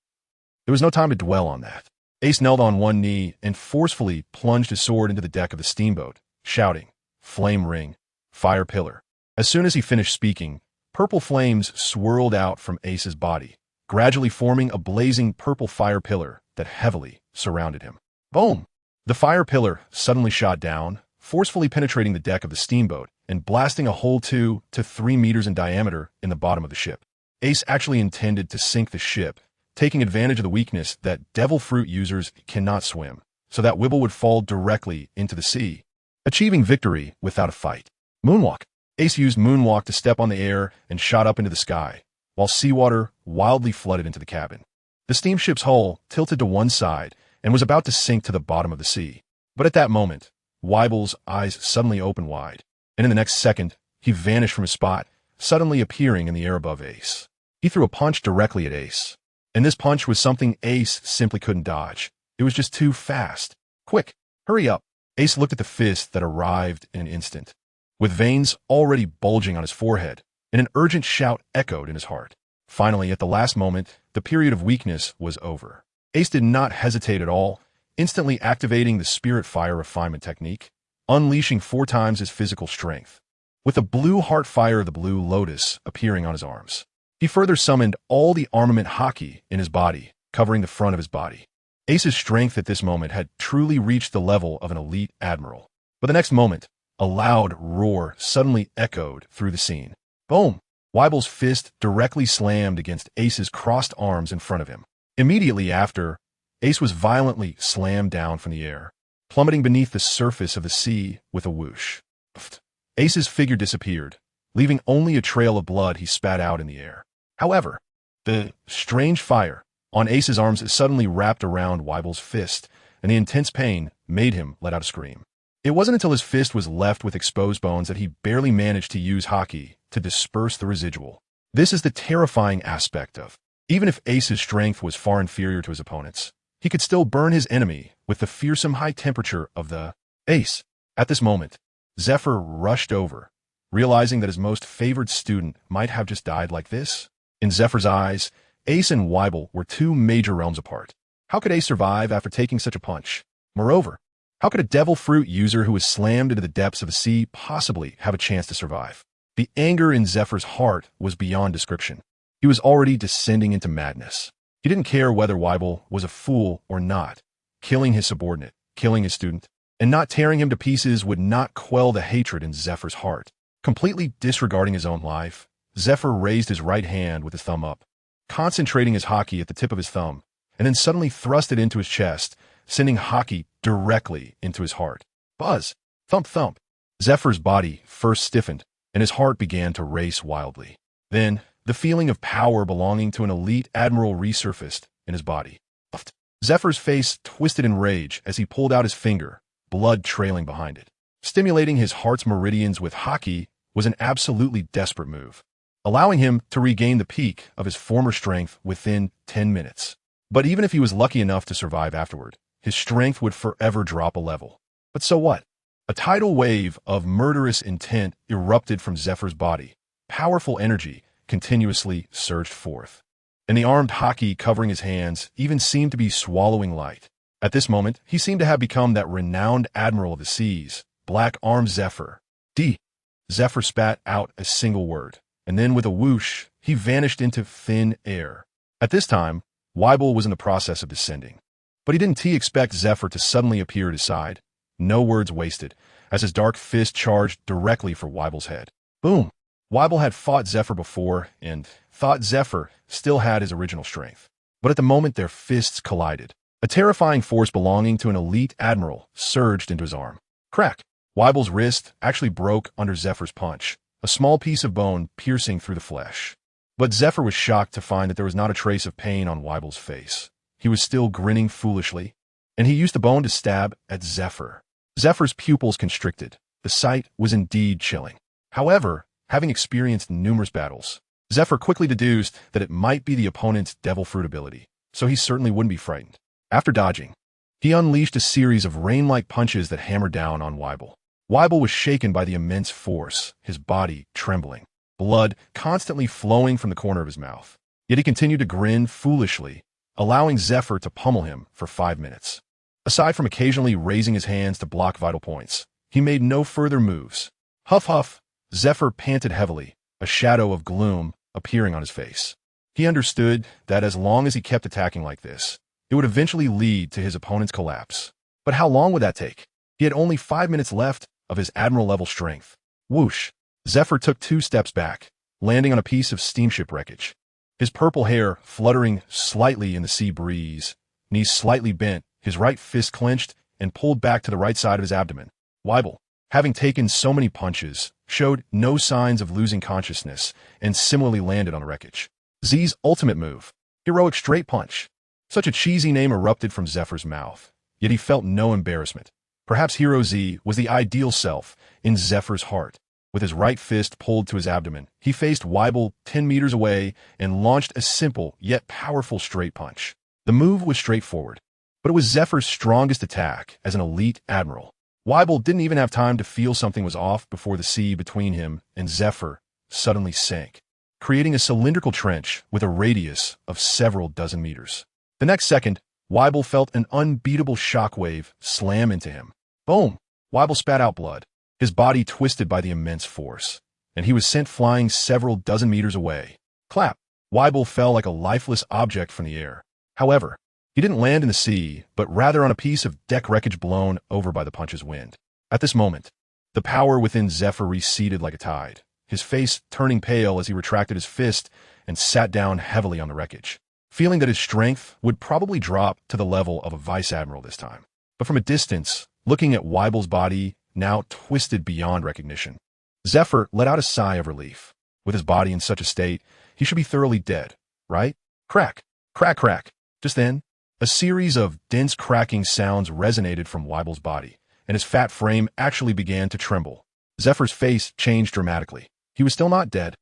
There was no time to dwell on that. Ace knelt on one knee and forcefully plunged his sword into the deck of the steamboat, shouting, "Flame ring, fire pillar." As soon as he finished speaking, purple flames swirled out from Ace's body, gradually forming a blazing purple fire pillar that heavily surrounded him. Boom! The fire pillar suddenly shot down, forcefully penetrating the deck of the steamboat and blasting a hole 2 to 3 meters in diameter in the bottom of the ship. Ace actually intended to sink the ship, taking advantage of the weakness that devil fruit users cannot swim, so that Weibel would fall directly into the sea, achieving victory without a fight. Moonwalk. Ace used Moonwalk to step on the air and shot up into the sky, while seawater wildly flooded into the cabin. The steamship's hull tilted to one side and was about to sink to the bottom of the sea. But at that moment, Weibel's eyes suddenly opened wide, and in the next second, he vanished from his spot, suddenly appearing in the air above Ace. He threw a punch directly at Ace, and this punch was something Ace simply couldn't dodge. It was just too fast. "Quick, hurry up." Ace looked at the fist that arrived in an instant, with veins already bulging on his forehead, and an urgent shout echoed in his heart. Finally, at the last moment, the period of weakness was over. Ace did not hesitate at all, instantly activating the Spirit Fire refinement technique, unleashing 4 times his physical strength, with the blue heart fire of the Blue Lotus appearing on his arms. He further summoned all the armament Haki in his body, covering the front of his body. Ace's strength at this moment had truly reached the level of an elite admiral. But the next moment, a loud roar suddenly echoed through the scene. Boom! Weibel's fist directly slammed against Ace's crossed arms in front of him. Immediately after, Ace was violently slammed down from the air, plummeting beneath the surface of the sea with a whoosh. Ace's figure disappeared, leaving only a trail of blood he spat out in the air. However, the strange fire on Ace's arms suddenly wrapped around Weibel's fist, and the intense pain made him let out a scream. It wasn't until his fist was left with exposed bones that he barely managed to use Haki to disperse the residual. This is the terrifying aspect of, even if Ace's strength was far inferior to his opponent's, he could still burn his enemy with the fearsome high temperature of the Ace. At this moment, Zephyr rushed over, realizing that his most favored student might have just died like this. In Zephyr's eyes, Ace and Weibel were 2 major realms apart. How could Ace survive after taking such a punch? Moreover, how could a devil fruit user who was slammed into the depths of the sea possibly have a chance to survive? The anger in Zephyr's heart was beyond description. He was already descending into madness. He didn't care whether Weibel was a fool or not. Killing his subordinate, killing his student, and not tearing him to pieces would not quell the hatred in Zephyr's heart. Completely disregarding his own life, Zephyr raised his right hand with his thumb up, concentrating his Haki at the tip of his thumb, and then suddenly thrust it into his chest, sending Haki directly into his heart. Buzz! Thump thump! Zephyr's body first stiffened, and his heart began to race wildly. Then, the feeling of power belonging to an elite admiral resurfaced in his body. Zephyr's face twisted in rage as he pulled out his finger, blood trailing behind it. Stimulating his heart's meridians with Haki was an absolutely desperate move, allowing him to regain the peak of his former strength within 10 minutes. But even if he was lucky enough to survive afterward, his strength would forever drop a level. But so what? A tidal wave of murderous intent erupted from Zephyr's body. Powerful energy continuously surged forth, and the armed Haki covering his hands even seemed to be swallowing light. At this moment, he seemed to have become that renowned admiral of the seas, Black-Armed Zephyr. Zephyr spat out a single word, and then with a whoosh, he vanished into thin air. At this time, Weibel was in the process of descending. But he didn't expect Zephyr to suddenly appear at his side. No words wasted, as his dark fist charged directly for Weibel's head. Boom! Weibel had fought Zephyr before and thought Zephyr still had his original strength. But at the moment their fists collided, a terrifying force belonging to an elite admiral surged into his arm. Crack! Weibel's wrist actually broke under Zephyr's punch, a small piece of bone piercing through the flesh. But Zephyr was shocked to find that there was not a trace of pain on Weibel's face. He was still grinning foolishly, and he used the bone to stab at Zephyr. Zephyr's pupils constricted. The sight was indeed chilling. However, having experienced numerous battles, Zephyr quickly deduced that it might be the opponent's devil fruit ability, so he certainly wouldn't be frightened. After dodging, he unleashed a series of rain-like punches that hammered down on Weibel. Weibel was shaken by the immense force, his body trembling, blood constantly flowing from the corner of his mouth. Yet he continued to grin foolishly, allowing Zephyr to pummel him for 5 minutes. Aside from occasionally raising his hands to block vital points, he made no further moves. Huff huff, Zephyr panted heavily, a shadow of gloom appearing on his face. He understood that as long as he kept attacking like this, it would eventually lead to his opponent's collapse. But how long would that take? He had only 5 minutes left of his admiral-level strength. Whoosh! Zephyr took 2 steps back, landing on a piece of steamship wreckage. His purple hair fluttering slightly in the sea breeze, knees slightly bent, his right fist clenched and pulled back to the right side of his abdomen. Weibel, having taken so many punches, showed no signs of losing consciousness and similarly landed on the wreckage. Z's ultimate move, Heroic Straight Punch. Such a cheesy name erupted from Zephyr's mouth, yet he felt no embarrassment. Perhaps Hero Z was the ideal self in Zephyr's heart. With his right fist pulled to his abdomen, he faced Weibel 10 meters away and launched a simple yet powerful straight punch. The move was straightforward, but it was Zephyr's strongest attack as an elite admiral. Weibel didn't even have time to feel something was off before the sea between him and Zephyr suddenly sank, creating a cylindrical trench with a radius of several dozen meters. The next second, Weibel felt an unbeatable shockwave slam into him. Boom! Weibel spat out blood, his body twisted by the immense force, and he was sent flying several dozen meters away. Clap! Weibel fell like a lifeless object from the air. However, he didn't land in the sea, but rather on a piece of deck wreckage blown over by the punch's wind. At this moment, the power within Zephyr receded like a tide, his face turning pale as he retracted his fist and sat down heavily on the wreckage, feeling that his strength would probably drop to the level of a vice admiral this time. But from a distance, looking at Weibel's body, now twisted beyond recognition, Zephyr let out a sigh of relief. With his body in such a state, he should be thoroughly dead, right? Crack, crack, crack. Just then, a series of dense cracking sounds resonated from Weibel's body, and his fat frame actually began to tremble. Zephyr's face changed dramatically. He was still not dead.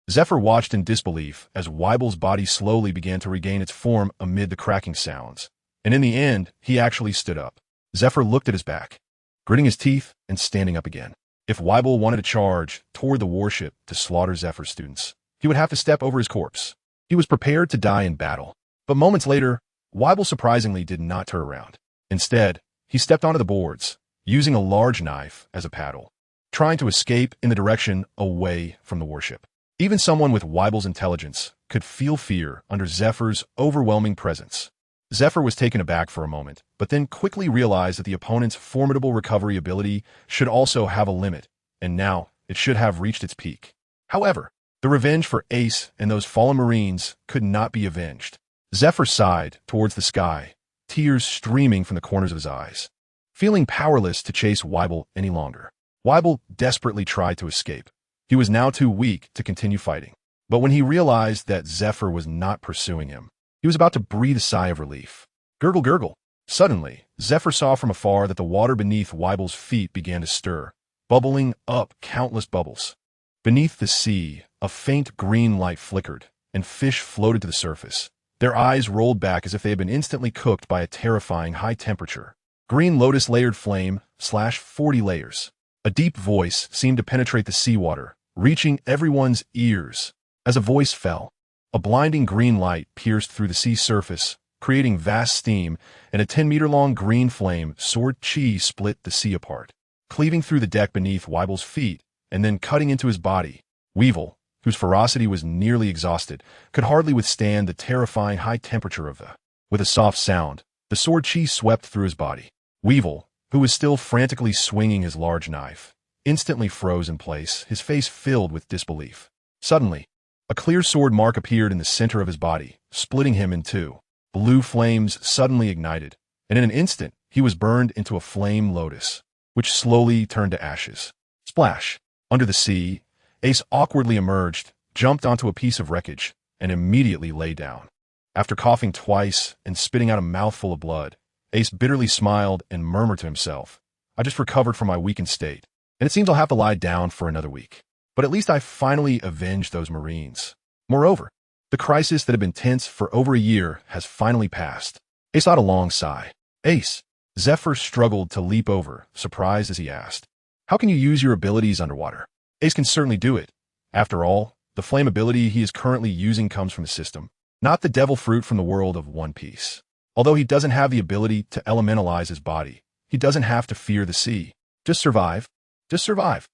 Zephyr watched in disbelief as Weibel's body slowly began to regain its form amid the cracking sounds. And in the end, he actually stood up. Zephyr looked at his back, gritting his teeth and standing up again. If Weibel wanted to charge toward the warship to slaughter Zephyr's students, he would have to step over his corpse. He was prepared to die in battle. But moments later, Weibel surprisingly did not turn around. Instead, he stepped onto the boards, using a large knife as a paddle, trying to escape in the direction away from the warship. Even someone with Weibel's intelligence could feel fear under Zephyr's overwhelming presence. Zephyr was taken aback for a moment, but then quickly realized that the opponent's formidable recovery ability should also have a limit, and now it should have reached its peak. However, the revenge for Ace and those fallen Marines could not be avenged. Zephyr sighed towards the sky, tears streaming from the corners of his eyes, feeling powerless to chase Weibel any longer. Weibel desperately tried to escape. He was now too weak to continue fighting. But when he realized that Zephyr was not pursuing him, he was about to breathe a sigh of relief. Gurgle, gurgle. Suddenly, Zephyr saw from afar that the water beneath Weibel's feet began to stir, bubbling up countless bubbles. Beneath the sea, a faint green light flickered, and fish floated to the surface. Their eyes rolled back as if they had been instantly cooked by a terrifying high temperature. Green lotus layered flame / 40 layers. A deep voice seemed to penetrate the seawater, reaching everyone's ears. As a voice fell, a blinding green light pierced through the sea surface, creating vast steam, and a 10-meter-long green flame sword chi split the sea apart, cleaving through the deck beneath Weibel's feet, and then cutting into his body. Weevil, whose ferocity was nearly exhausted, could hardly withstand the terrifying high temperature of the. With a soft sound, The sword chi swept through his body. Weevil, who was still frantically swinging his large knife, instantly froze in place, his face filled with disbelief. Suddenly, a clear sword mark appeared in the center of his body, splitting him in two. Blue flames suddenly ignited, and in an instant, he was burned into a flame lotus, which slowly turned to ashes. Splash! Under the sea, Ace awkwardly emerged, jumped onto a piece of wreckage, and immediately lay down. After coughing twice and spitting out a mouthful of blood, Ace bitterly smiled and murmured to himself, "I just recovered from my weakened state, and it seems I'll have to lie down for another week. But at least I finally avenged those Marines." Moreover, the crisis that had been tense for over a year has finally passed. Ace let a long sigh. "Ace," Zephyr struggled to leap over, surprised as he asked, "how can you use your abilities underwater?" Ace can certainly do it. After all, the flame ability he is currently using comes from the system, not the devil fruit from the world of One Piece. Although he doesn't have the ability to elementalize his body, he doesn't have to fear the sea. Just survive. Just survive.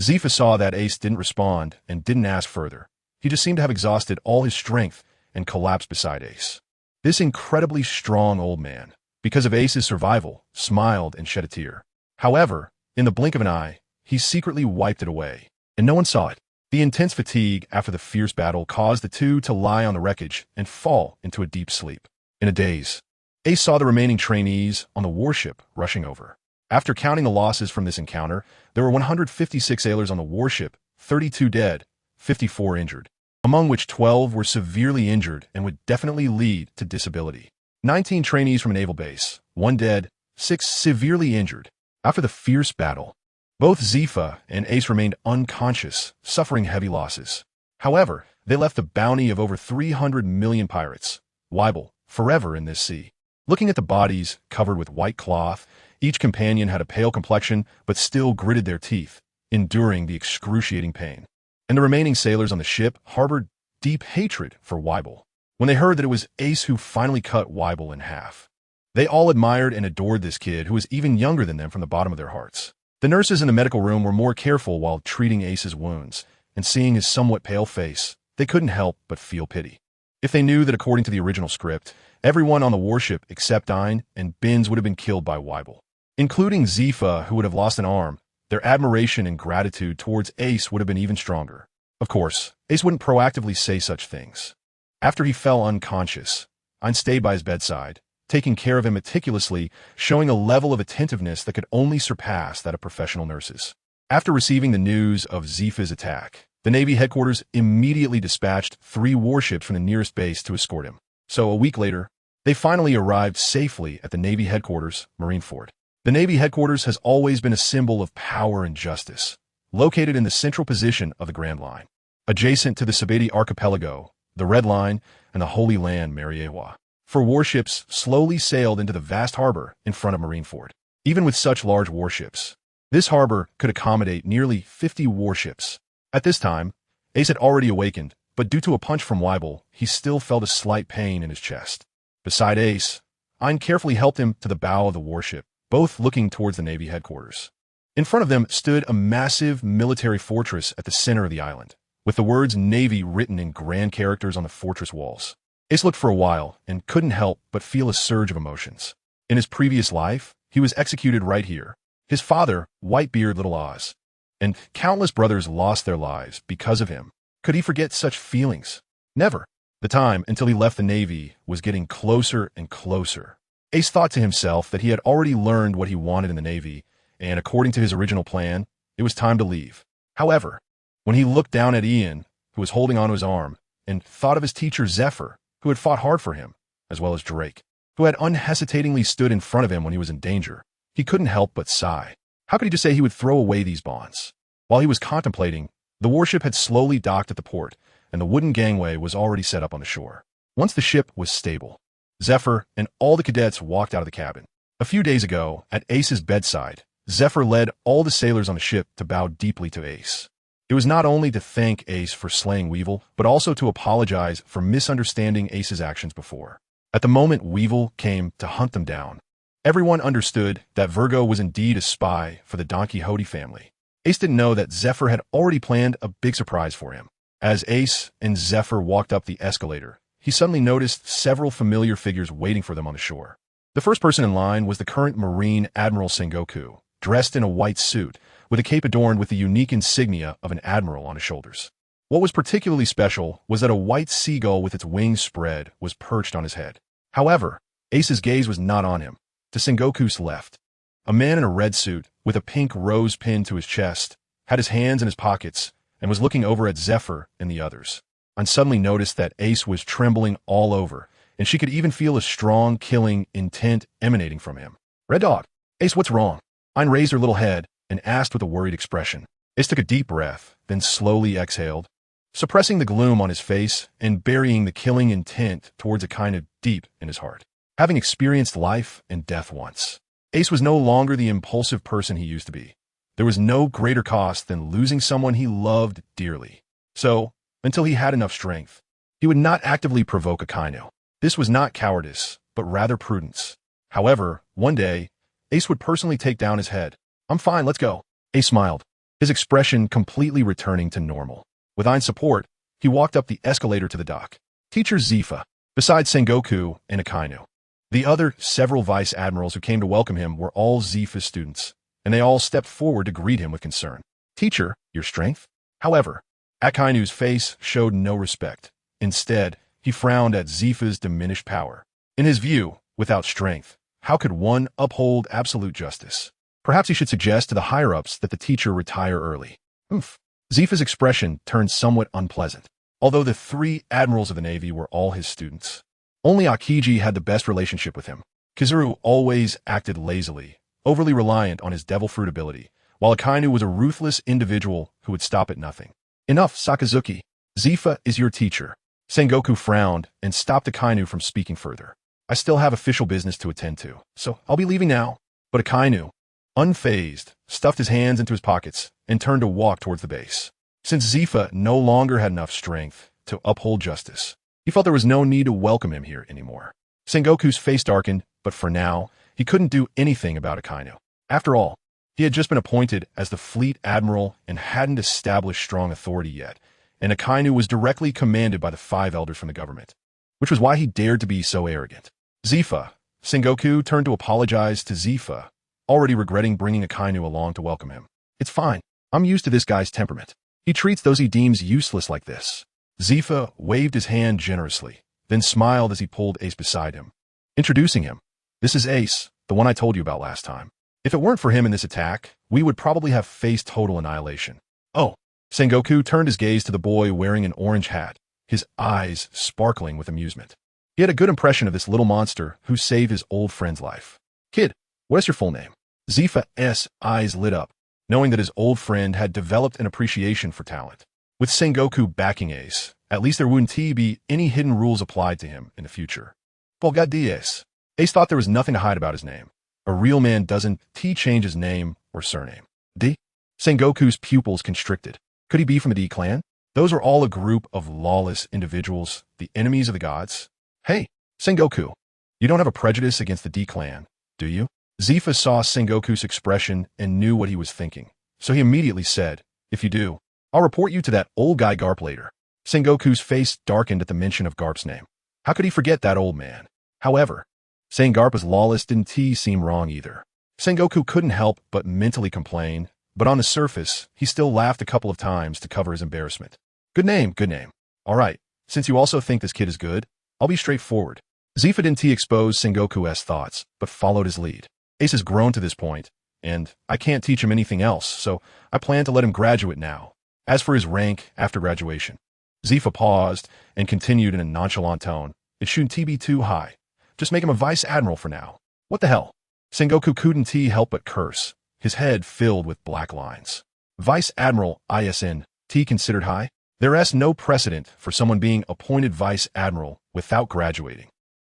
Zephyr saw that Ace didn't respond and didn't ask further. He just seemed to have exhausted all his strength and collapsed beside Ace. This incredibly strong old man, because of Ace's survival, smiled and shed a tear. However, in the blink of an eye, he secretly wiped it away, and no one saw it. The intense fatigue after the fierce battle caused the two to lie on the wreckage and fall into a deep sleep. In a daze, Ace saw the remaining trainees on the warship rushing over. After counting the losses from this encounter, there were 156 sailors on the warship, 32 dead, 54 injured, among which 12 were severely injured and would definitely lead to disability. 19 trainees from a naval base, 1 dead, 6 severely injured. After the fierce battle, both Zephyr and Ace remained unconscious, suffering heavy losses. However, they left the bounty of over 300 million pirates, Weibel, forever in this sea. Looking at the bodies covered with white cloth, each companion had a pale complexion but still gritted their teeth, enduring the excruciating pain. And the remaining sailors on the ship harbored deep hatred for Weibel. When they heard that it was Ace who finally cut Weibel in half, they all admired and adored this kid who was even younger than them from the bottom of their hearts. The nurses in the medical room were more careful while treating Ace's wounds, and seeing his somewhat pale face, they couldn't help but feel pity. If they knew that according to the original script, everyone on the warship except Dine and Binz would have been killed by Weibel, including Zephyr, who would have lost an arm, their admiration and gratitude towards Ace would have been even stronger. Of course, Ace wouldn't proactively say such things. After he fell unconscious, Dine stayed by his bedside, taking care of him meticulously, showing a level of attentiveness that could only surpass that of professional nurses. After receiving the news of Zephyr's attack, the Navy headquarters immediately dispatched 3 warships from the nearest base to escort him. So a week later, they finally arrived safely at the Navy headquarters, Marineford. The Navy headquarters has always been a symbol of power and justice, located in the central position of the Grand Line, adjacent to the Sabeti Archipelago, the Red Line, and the Holy Land, Mariewa. 4 warships slowly sailed into the vast harbor in front of Marineford. Even with such large warships, this harbor could accommodate nearly 50 warships. At this time, Ace had already awakened, but due to a punch from Weibel, he still felt a slight pain in his chest. Beside Ace, Ein carefully helped him to the bow of the warship, both looking towards the Navy headquarters. In front of them stood a massive military fortress at the center of the island, with the words Navy written in grand characters on the fortress walls. Ace looked for a while and couldn't help but feel a surge of emotions. In his previous life, he was executed right here. His father, Whitebeard Little Oz, and countless brothers lost their lives because of him. Could he forget such feelings? Never. The time until he left the Navy was getting closer and closer. Ace thought to himself that he had already learned what he wanted in the Navy, and according to his original plan, it was time to leave. However, when he looked down at Ian, who was holding onto his arm, and thought of his teacher Zephyr, who had fought hard for him, as well as Drake, who had unhesitatingly stood in front of him when he was in danger, he couldn't help but sigh. How could he just say he would throw away these bonds? While he was contemplating, the warship had slowly docked at the port, and the wooden gangway was already set up on the shore. Once the ship was stable, Zephyr and all the cadets walked out of the cabin. A few days ago, at Ace's bedside, Zephyr led all the sailors on the ship to bow deeply to Ace. It was not only to thank Ace for slaying Weevil, but also to apologize for misunderstanding Ace's actions before. At the moment Weevil came to hunt them down, everyone understood that Virgo was indeed a spy for the Don Quixote family. Ace didn't know that Zephyr had already planned a big surprise for him. As Ace and Zephyr walked up the escalator, he suddenly noticed several familiar figures waiting for them on the shore. The first person in line was the current Marine Admiral Sengoku, dressed in a white suit, with a cape adorned with the unique insignia of an admiral on his shoulders. What was particularly special was that a white seagull with its wings spread was perched on his head. However, Ace's gaze was not on him. To Sengoku's left, a man in a red suit, with a pink rose pinned to his chest, had his hands in his pockets and was looking over at Zephyr and the others. I suddenly noticed that Ace was trembling all over, and she could even feel a strong, killing intent emanating from him. Red Dog, Ace, what's wrong? Ayn raised her little head and asked with a worried expression. Ace took a deep breath, then slowly exhaled, suppressing the gloom on his face and burying the killing intent towards a kind of deep in his heart. Having experienced life and death once, Ace was no longer the impulsive person he used to be. There was no greater cost than losing someone he loved dearly. So, until he had enough strength, he would not actively provoke Akainu. This was not cowardice, but rather prudence. However, one day, Ace would personally take down his head. I'm fine, let's go. Ace smiled, his expression completely returning to normal. With Ain's support, he walked up the escalator to the dock. Teacher Zephyr, besides Sengoku and Akainu. The other several vice admirals who came to welcome him were all Zephy's students, and they all stepped forward to greet him with concern. Teacher, your strength? However, Akainu's face showed no respect. Instead, he frowned at Zephy's diminished power. In his view, without strength, how could one uphold absolute justice? Perhaps he should suggest to the higher-ups that the teacher retire early. Zephy's expression turned somewhat unpleasant. Although the 3 admirals of the Navy were all his students, only Akiji had the best relationship with him. Kizuru always acted lazily, overly reliant on his devil fruit ability, while Akainu was a ruthless individual who would stop at nothing. Enough, Sakazuki. Zephyr is your teacher. Sengoku frowned and stopped Akainu from speaking further. I still have official business to attend to, so I'll be leaving now. But Akainu, unfazed, stuffed his hands into his pockets and turned to walk towards the base. Since Zephyr no longer had enough strength to uphold justice, he felt there was no need to welcome him here anymore. Sengoku's face darkened, but for now, he couldn't do anything about Akainu. After all, he had just been appointed as the fleet admiral and hadn't established strong authority yet, and Akainu was directly commanded by the 5 elders from the government, which was why he dared to be so arrogant. Zephyr, Sengoku turned to apologize to Zephyr, already regretting bringing Akainu along to welcome him. It's fine. I'm used to this guy's temperament. He treats those he deems useless like this. Zephyr waved his hand generously, then smiled as he pulled Ace beside him, introducing him. This is Ace, the one I told you about last time. If it weren't for him in this attack, we would probably have faced total annihilation. Oh. Sengoku turned his gaze to the boy wearing an orange hat, his eyes sparkling with amusement. He had a good impression of this little monster who saved his old friend's life. Kid, what's your full name? Zephyr's eyes lit up, knowing that his old friend had developed an appreciation for talent. With Sengoku backing Ace, at least there wouldn't be any hidden rules applied to him in the future. Polgadies. Ace thought there was nothing to hide about his name. A real man doesn't change his name or surname. D? Sengoku's pupils constricted. Could he be from the D clan? Those were all a group of lawless individuals, the enemies of the gods. Hey, Sengoku, you don't have a prejudice against the D clan, do you? Zephyr saw Sengoku's expression and knew what he was thinking, so he immediately said, if you do, I'll report you to that old guy Garp later. Sengoku's face darkened at the mention of Garp's name. How could he forget that old man? However, saying Garp was lawless didn't seem wrong either. Sengoku couldn't help but mentally complain, but on the surface, he still laughed a couple of times to cover his embarrassment. Good name, good name. All right, since you also think this kid is good, I'll be straightforward. Zephyr didn't expose Sengoku's thoughts, but followed his lead. Ace has grown to this point, and I can't teach him anything else, so I plan to let him graduate now. As for his rank after graduation, Zephyr paused and continued in a nonchalant tone. It shouldn't be too high. Just make him a vice admiral for now. What the hell? Sengoku couldn't help but curse, his head filled with black lines. Vice Admiral ISN, considered high? There's no precedent for someone being appointed vice admiral without graduating.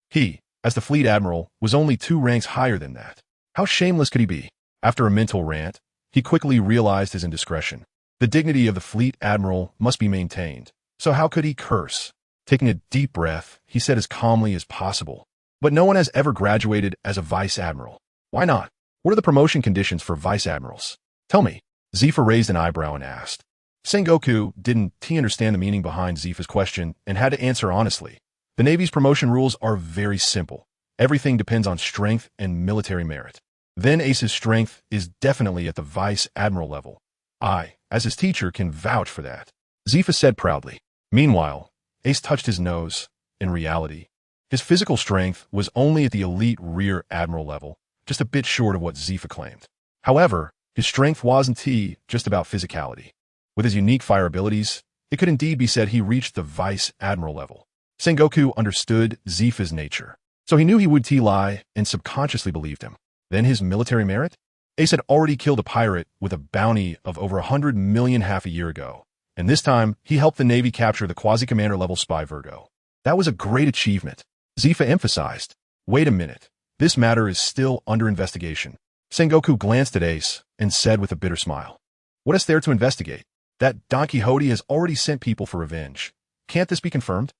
He, as the fleet admiral, was only 2 ranks higher than that. How shameless could he be? After a mental rant, he quickly realized his indiscretion. The dignity of the fleet admiral must be maintained, so how could he curse? Taking a deep breath, he said as calmly as possible, but no one has ever graduated as a vice admiral. Why not? What are the promotion conditions for vice admirals? Tell me. Zephyr raised an eyebrow and asked. Sengoku didn't understand the meaning behind Zephyr's question and had to answer honestly. The Navy's promotion rules are very simple. Everything depends on strength and military merit. Then Ace's strength is definitely at the vice admiral level. I, as his teacher, can vouch for that, Zifa said proudly. Meanwhile, Ace touched his nose. In reality, his physical strength was only at the elite rear admiral level, just a bit short of what Zifa claimed. However, his strength wasn't just about physicality. With his unique fire abilities, it could indeed be said he reached the vice admiral level. Sengoku understood Zifa's nature, so he knew he would lie and subconsciously believed him. Then his military merit? Ace had already killed a pirate with a bounty of over 100 million half a year ago, and this time he helped the Navy capture the quasi-commander level spy Virgo. That was a great achievement, Zifa emphasized. Wait a minute, this matter is still under investigation. Sengoku glanced at Ace and said with a bitter smile, "What is there to investigate? That Don Quixote has already sent people for revenge. Can't this be confirmed?"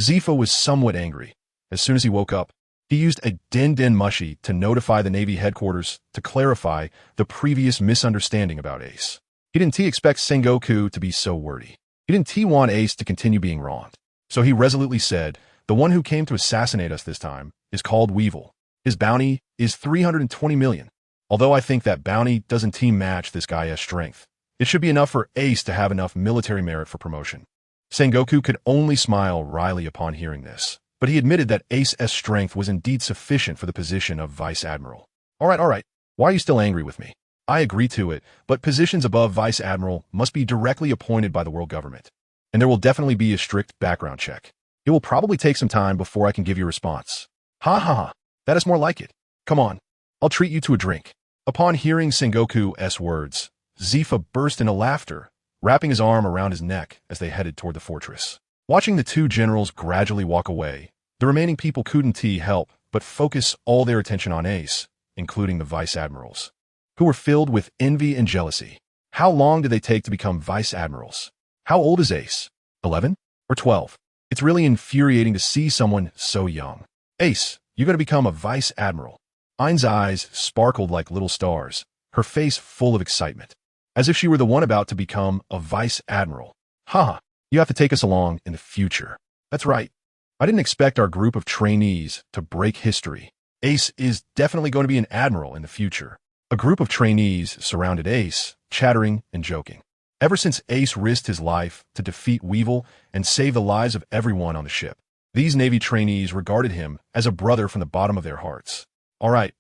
Zifa was somewhat angry. As soon as he woke up, he used a Den Mushi to notify the Navy headquarters to clarify the previous misunderstanding about Ace. He didn't expect Sengoku to be so wordy. He didn't want Ace to continue being wronged. So he resolutely said, "The one who came to assassinate us this time is called Weevil. His bounty is 320 million. Although I think that bounty doesn't match this guy's strength. It should be enough for Ace to have enough military merit for promotion." Sengoku could only smile wryly upon hearing this, but he admitted that Ace's strength was indeed sufficient for the position of Vice Admiral. All right. Why are you still angry with me? I agree to it, but positions above Vice Admiral must be directly appointed by the world government. And there will definitely be a strict background check. It will probably take some time before I can give you a response. Ha. That is more like it. Come on, I'll treat you to a drink. Upon hearing Sengoku's words, Zifa burst into laughter, wrapping his arm around his neck as they headed toward the fortress. Watching the two generals gradually walk away, the remaining people couldn't help but focus all their attention on Ace, including the vice admirals, who were filled with envy and jealousy. How long did they take to become vice admirals? How old is Ace? 11 or 12? It's really infuriating to see someone so young. Ace, you're going to become a vice admiral. Ein's eyes sparkled like little stars, her face full of excitement, as if she were the one about to become a vice admiral. Haha, you have to take us along in the future. That's right. I didn't expect our group of trainees to break history. Ace is definitely going to be an admiral in the future. A group of trainees surrounded Ace, chattering and joking. Ever since Ace risked his life to defeat Weevil and save the lives of everyone on the ship, these Navy trainees regarded him as a brother from the bottom of their hearts. All right,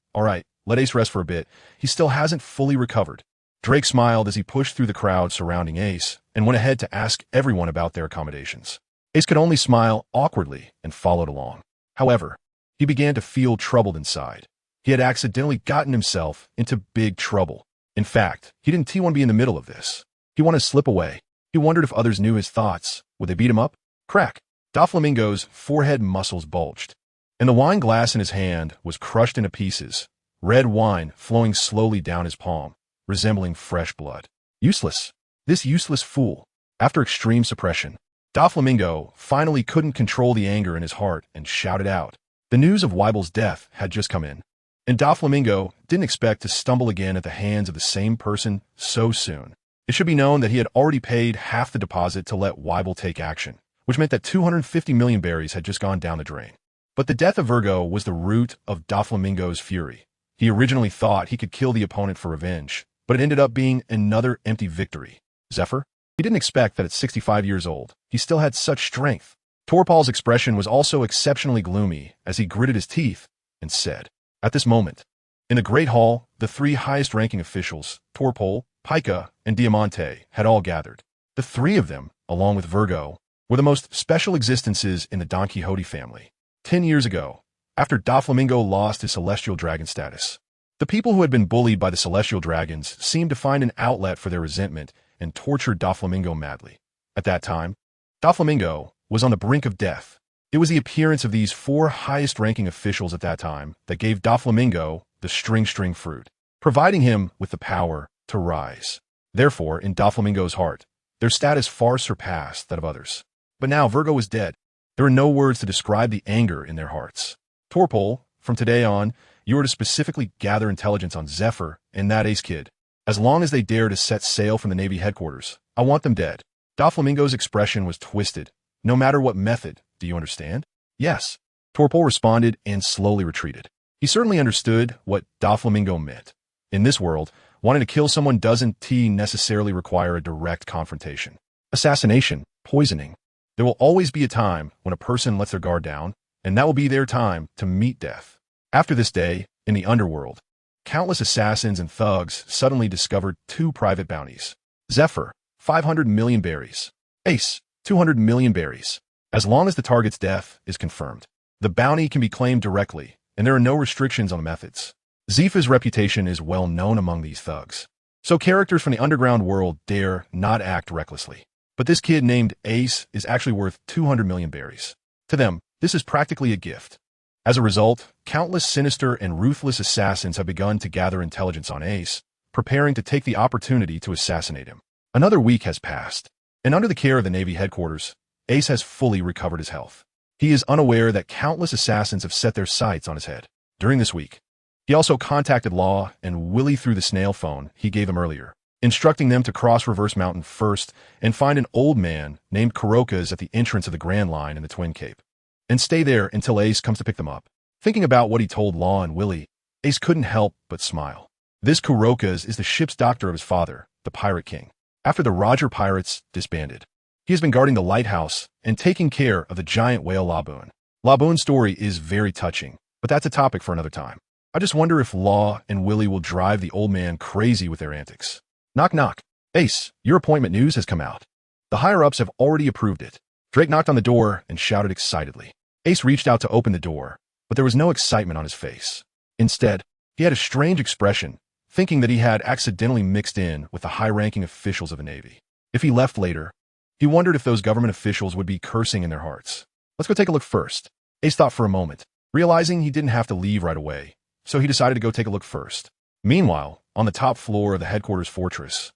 let Ace rest for a bit. He still hasn't fully recovered. Drake smiled as he pushed through the crowd surrounding Ace and went ahead to ask everyone about their accommodations. Ace could only smile awkwardly and followed along. However, he began to feel troubled inside. He had accidentally gotten himself into big trouble. In fact, he didn't want to be in the middle of this. He wanted to slip away. He wondered if others knew his thoughts. Would they beat him up? Crack. Doflamingo's forehead muscles bulged, and the wine glass in his hand was crushed into pieces, red wine flowing slowly down his palm, resembling fresh blood. Useless. This useless fool. After extreme suppression, Doflamingo finally couldn't control the anger in his heart and shouted out. The news of Weibel's death had just come in, and Doflamingo didn't expect to stumble again at the hands of the same person so soon. It should be known that he had already paid half the deposit to let Weibel take action, which meant that 250 million berries had just gone down the drain. But the death of Virgo was the root of Doflamingo's fury. He originally thought he could kill the opponent for revenge, but it ended up being another empty victory. Zephyr? He didn't expect that at 65 years old, he still had such strength. Torpal's expression was also exceptionally gloomy as he gritted his teeth and said, at this moment, in the Great Hall, the three highest-ranking officials, Torpal, Pica, and Diamante, had all gathered. The three of them, along with Virgo, were the most special existences in the Don Quixote family. 10 years ago, after Doflamingo lost his celestial dragon status, the people who had been bullied by the celestial dragons seemed to find an outlet for their resentment and tortured Doflamingo madly. At that time, Doflamingo was on the brink of death. It was the appearance of these four highest-ranking officials at that time that gave Doflamingo the string fruit, providing him with the power to rise. Therefore, in Doflamingo's heart, their status far surpassed that of others. But now Virgo was dead. There were no words to describe the anger in their hearts. Torpal, from today on, you are to specifically gather intelligence on Zephyr and that Ace Kid. As long as they dare to set sail from the Navy headquarters, I want them dead. Doflamingo's expression was twisted. No matter what method, do you understand? Yes. Torpol responded and slowly retreated. He certainly understood what Doflamingo meant. In this world, wanting to kill someone doesn't necessarily require a direct confrontation. Assassination, poisoning. There will always be a time when a person lets their guard down, and that will be their time to meet death. After this day, in the underworld, countless assassins and thugs suddenly discovered 2 private bounties. Zephyr, 500 million berries. Ace, 200 million berries. As long as the target's death is confirmed, the bounty can be claimed directly, and there are no restrictions on the methods. Zifa's reputation is well known among these thugs, so characters from the underground world dare not act recklessly. But this kid named Ace is actually worth 200 million berries. To them, this is practically a gift. As a result, countless sinister and ruthless assassins have begun to gather intelligence on Ace, preparing to take the opportunity to assassinate him. Another week has passed, and under the care of the Navy headquarters, Ace has fully recovered his health. He is unaware that countless assassins have set their sights on his head. During this week, he also contacted Law and Willie through the snail phone he gave him earlier, instructing them to cross Reverse Mountain first and find an old man named Kurokas at the entrance of the Grand Line in the Twin Cape, and stay there until Ace comes to pick them up. Thinking about what he told Law and Willie, Ace couldn't help but smile. This Kurokas is the ship's doctor of his father, the Pirate King, after the Roger Pirates disbanded. He has been guarding the lighthouse and taking care of the giant whale Laboon. Laboon's story is very touching, but that's a topic for another time. I just wonder if Law and Willie will drive the old man crazy with their antics. Knock knock. Ace, your appointment news has come out. The higher-ups have already approved it. Drake knocked on the door and shouted excitedly. Ace reached out to open the door, but there was no excitement on his face. Instead, he had a strange expression, thinking that he had accidentally mixed in with the high-ranking officials of the Navy. If he left later, he wondered if those government officials would be cursing in their hearts. Let's go take a look first. Ace thought for a moment, realizing he didn't have to leave right away, so he decided to go take a look first. Meanwhile, on the top floor of the headquarters fortress,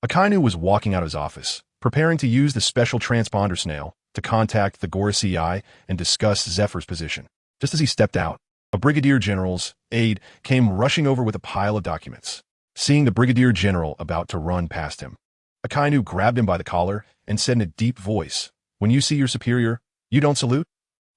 Akainu was walking out of his office, preparing to use the special transponder snail to contact the Gorosei Eye and discuss Zephyr's position. Just as he stepped out, a brigadier general's aide came rushing over with a pile of documents. Seeing the brigadier general about to run past him, Akainu grabbed him by the collar and said in a deep voice, "When you see your superior, you don't salute?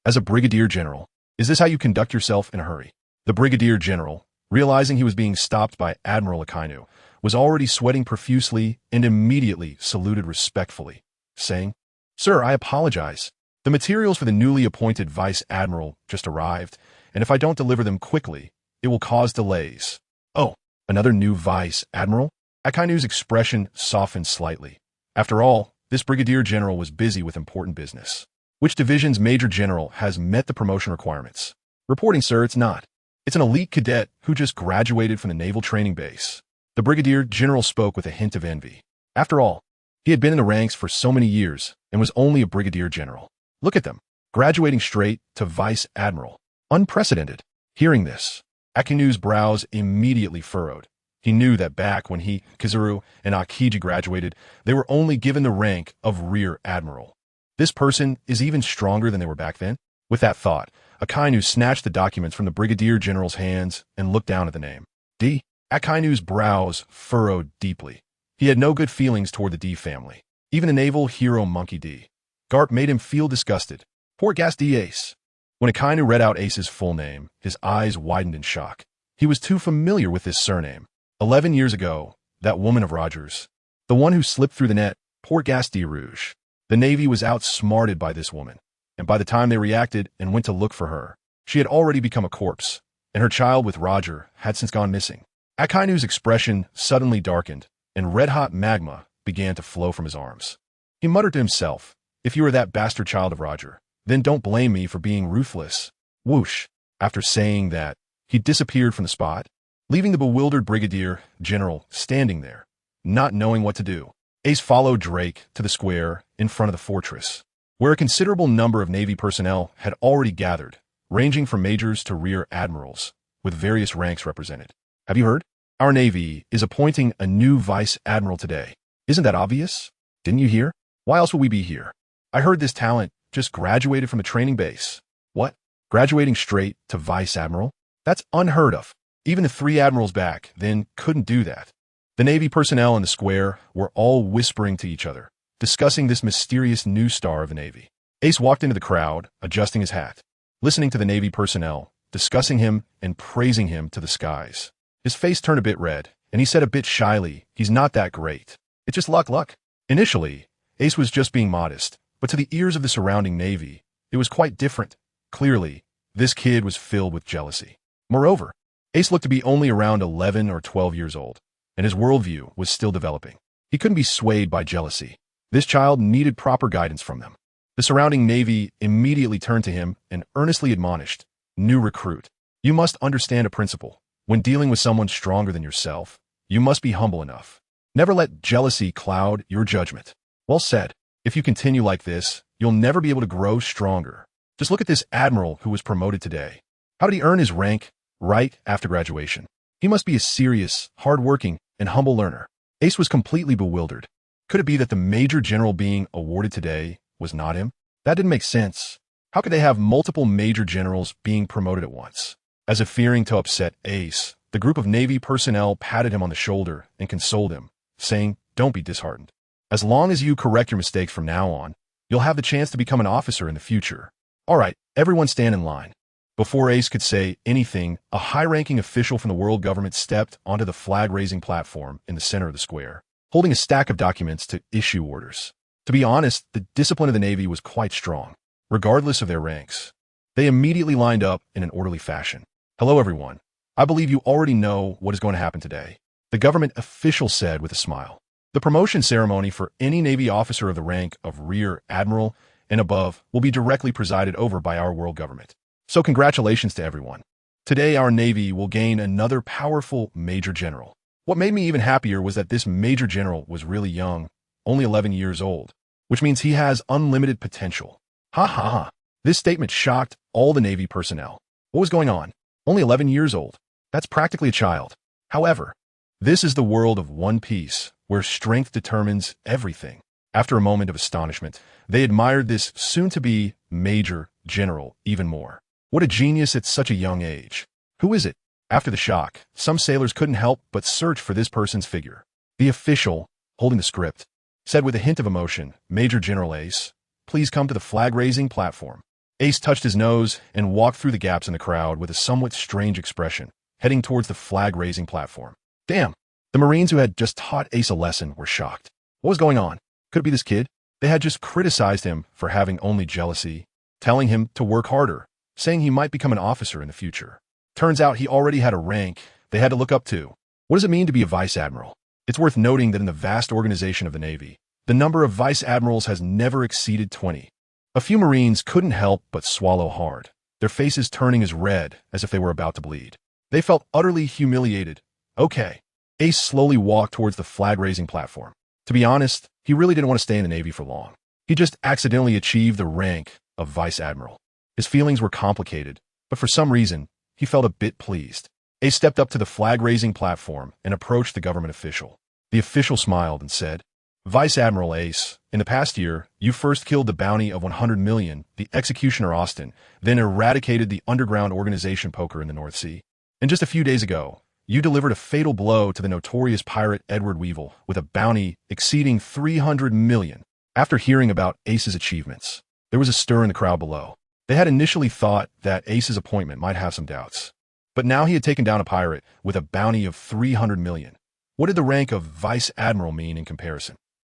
As a brigadier general, is this how you conduct yourself in a hurry?" The brigadier general, realizing he was being stopped by Admiral Akainu, was already sweating profusely and immediately saluted respectfully, saying, "Sir, I apologize. The materials for the newly appointed vice admiral just arrived, and if I don't deliver them quickly, it will cause delays." "Oh, another new vice admiral?" Akainu's expression softened slightly. After all, this brigadier general was busy with important business. "Which division's major general has met the promotion requirements?" "Reporting, sir, it's not. It's an elite cadet who just graduated from the naval training base." The brigadier general spoke with a hint of envy. After all, he had been in the ranks for so many years and was only a brigadier general. Look at them, graduating straight to vice admiral. Unprecedented. Hearing this, Akinu's brows immediately furrowed. He knew that back when he, Kizuru, and Akiji graduated, they were only given the rank of rear admiral. This person is even stronger than they were back then? With that thought, Akainu snatched the documents from the brigadier general's hands and looked down at the name. D. Akainu's brows furrowed deeply. He had no good feelings toward the D family. Even the naval hero Monkey D. Garp made him feel disgusted. Poor Gas D Ace. When Akainu read out Ace's full name, his eyes widened in shock. He was too familiar with this surname. 11 years ago, that woman of Rogers, the one who slipped through the net, poor Gas D Rouge. The Navy was outsmarted by this woman, and by the time they reacted and went to look for her, she had already become a corpse, and her child with Roger had since gone missing. Akainu's expression suddenly darkened, and red-hot magma began to flow from his arms. He muttered to himself, "If you are that bastard child of Roger, then don't blame me for being ruthless." Whoosh! After saying that, he disappeared from the spot, leaving the bewildered brigadier general standing there, not knowing what to do. Ace followed Drake to the square in front of the fortress, where a considerable number of Navy personnel had already gathered, ranging from majors to rear admirals, with various ranks represented. "Have you heard? Our Navy is appointing a new vice admiral today. Isn't that obvious? Didn't you hear? Why else would we be here? I heard this talent just graduated from the training base." "What? Graduating straight to vice admiral? That's unheard of. Even the 3 admirals back then couldn't do that." The Navy personnel in the square were all whispering to each other, discussing this mysterious new star of the Navy. Ace walked into the crowd, adjusting his hat. listening to the Navy personnel, discussing him and praising him to the skies. His face turned a bit red, and he said a bit shyly, "He's not that great. It's just luck. Initially, Ace was just being modest, but to the ears of the surrounding Navy, it was quite different. Clearly, this kid was filled with jealousy. Moreover, Ace looked to be only around 11 or 12 years old, and his worldview was still developing. He couldn't be swayed by jealousy. This child needed proper guidance from them. The surrounding Navy immediately turned to him and earnestly admonished, "New recruit, you must understand a principle. When dealing with someone stronger than yourself, you must be humble enough. Never let jealousy cloud your judgment." Well said. If you continue like this, you'll never be able to grow stronger. Just look at this admiral who was promoted today. How did he earn his rank right after graduation? He must be a serious, hard-working, and humble learner. Ace was completely bewildered. Could it be that the major general being awarded today was not him? That didn't make sense. How could they have multiple major generals being promoted at once? As if fearing to upset Ace, the group of Navy personnel patted him on the shoulder and consoled him, saying, "Don't be disheartened. As long as you correct your mistakes from now on, you'll have the chance to become an officer in the future. All right, everyone stand in line." Before Ace could say anything, a high-ranking official from the world government stepped onto the flag-raising platform in the center of the square, holding a stack of documents to issue orders. To be honest, the discipline of the Navy was quite strong, regardless of their ranks. They immediately lined up in an orderly fashion. "Hello, everyone. I believe you already know what is going to happen today," the government official said with a smile. "The promotion ceremony for any Navy officer of the rank of Rear Admiral and above will be directly presided over by our world government. So congratulations to everyone. Today our Navy will gain another powerful Major General." What made me even happier was that this Major General was really young, only 11 years old, which means he has unlimited potential. Ha ha ha. This statement shocked all the Navy personnel. What was going on? Only 11 years old. That's practically a child. However, this is the world of One Piece, where strength determines everything. After a moment of astonishment, they admired this soon-to-be Major General even more. What a genius at such a young age. Who is it? After the shock, some sailors couldn't help but search for this person's figure. The official, holding the script, said with a hint of emotion, "Major General Ace, please come to the flag-raising platform." Ace touched his nose and walked through the gaps in the crowd with a somewhat strange expression, heading towards the flag-raising platform. Damn! The Marines who had just taught Ace a lesson were shocked. What was going on? Could it be this kid? They had just criticized him for having only jealousy, telling him to work harder, saying he might become an officer in the future. Turns out he already had a rank they had to look up to. What does it mean to be a vice admiral? It's worth noting that in the vast organization of the Navy, the number of vice admirals has never exceeded 20. A few Marines couldn't help but swallow hard, their faces turning as red as if they were about to bleed. They felt utterly humiliated. Okay. Ace slowly walked towards the flag-raising platform. To be honest, he really didn't want to stay in the Navy for long. He just accidentally achieved the rank of vice admiral. His feelings were complicated, but for some reason, he felt a bit pleased. Ace stepped up to the flag-raising platform and approached the government official. The official smiled and said, "Vice Admiral Ace, in the past year, you first killed the bounty of 100 million, the executioner Austin, then eradicated the underground organization Poker in the North Sea. And just a few days ago, you delivered a fatal blow to the notorious pirate Edward Weevil with a bounty exceeding 300 million. After hearing about Ace's achievements, there was a stir in the crowd below. They had initially thought that Ace's appointment might have some doubts. But now he had taken down a pirate with a bounty of 300 million. What did the rank of Vice Admiral mean in comparison?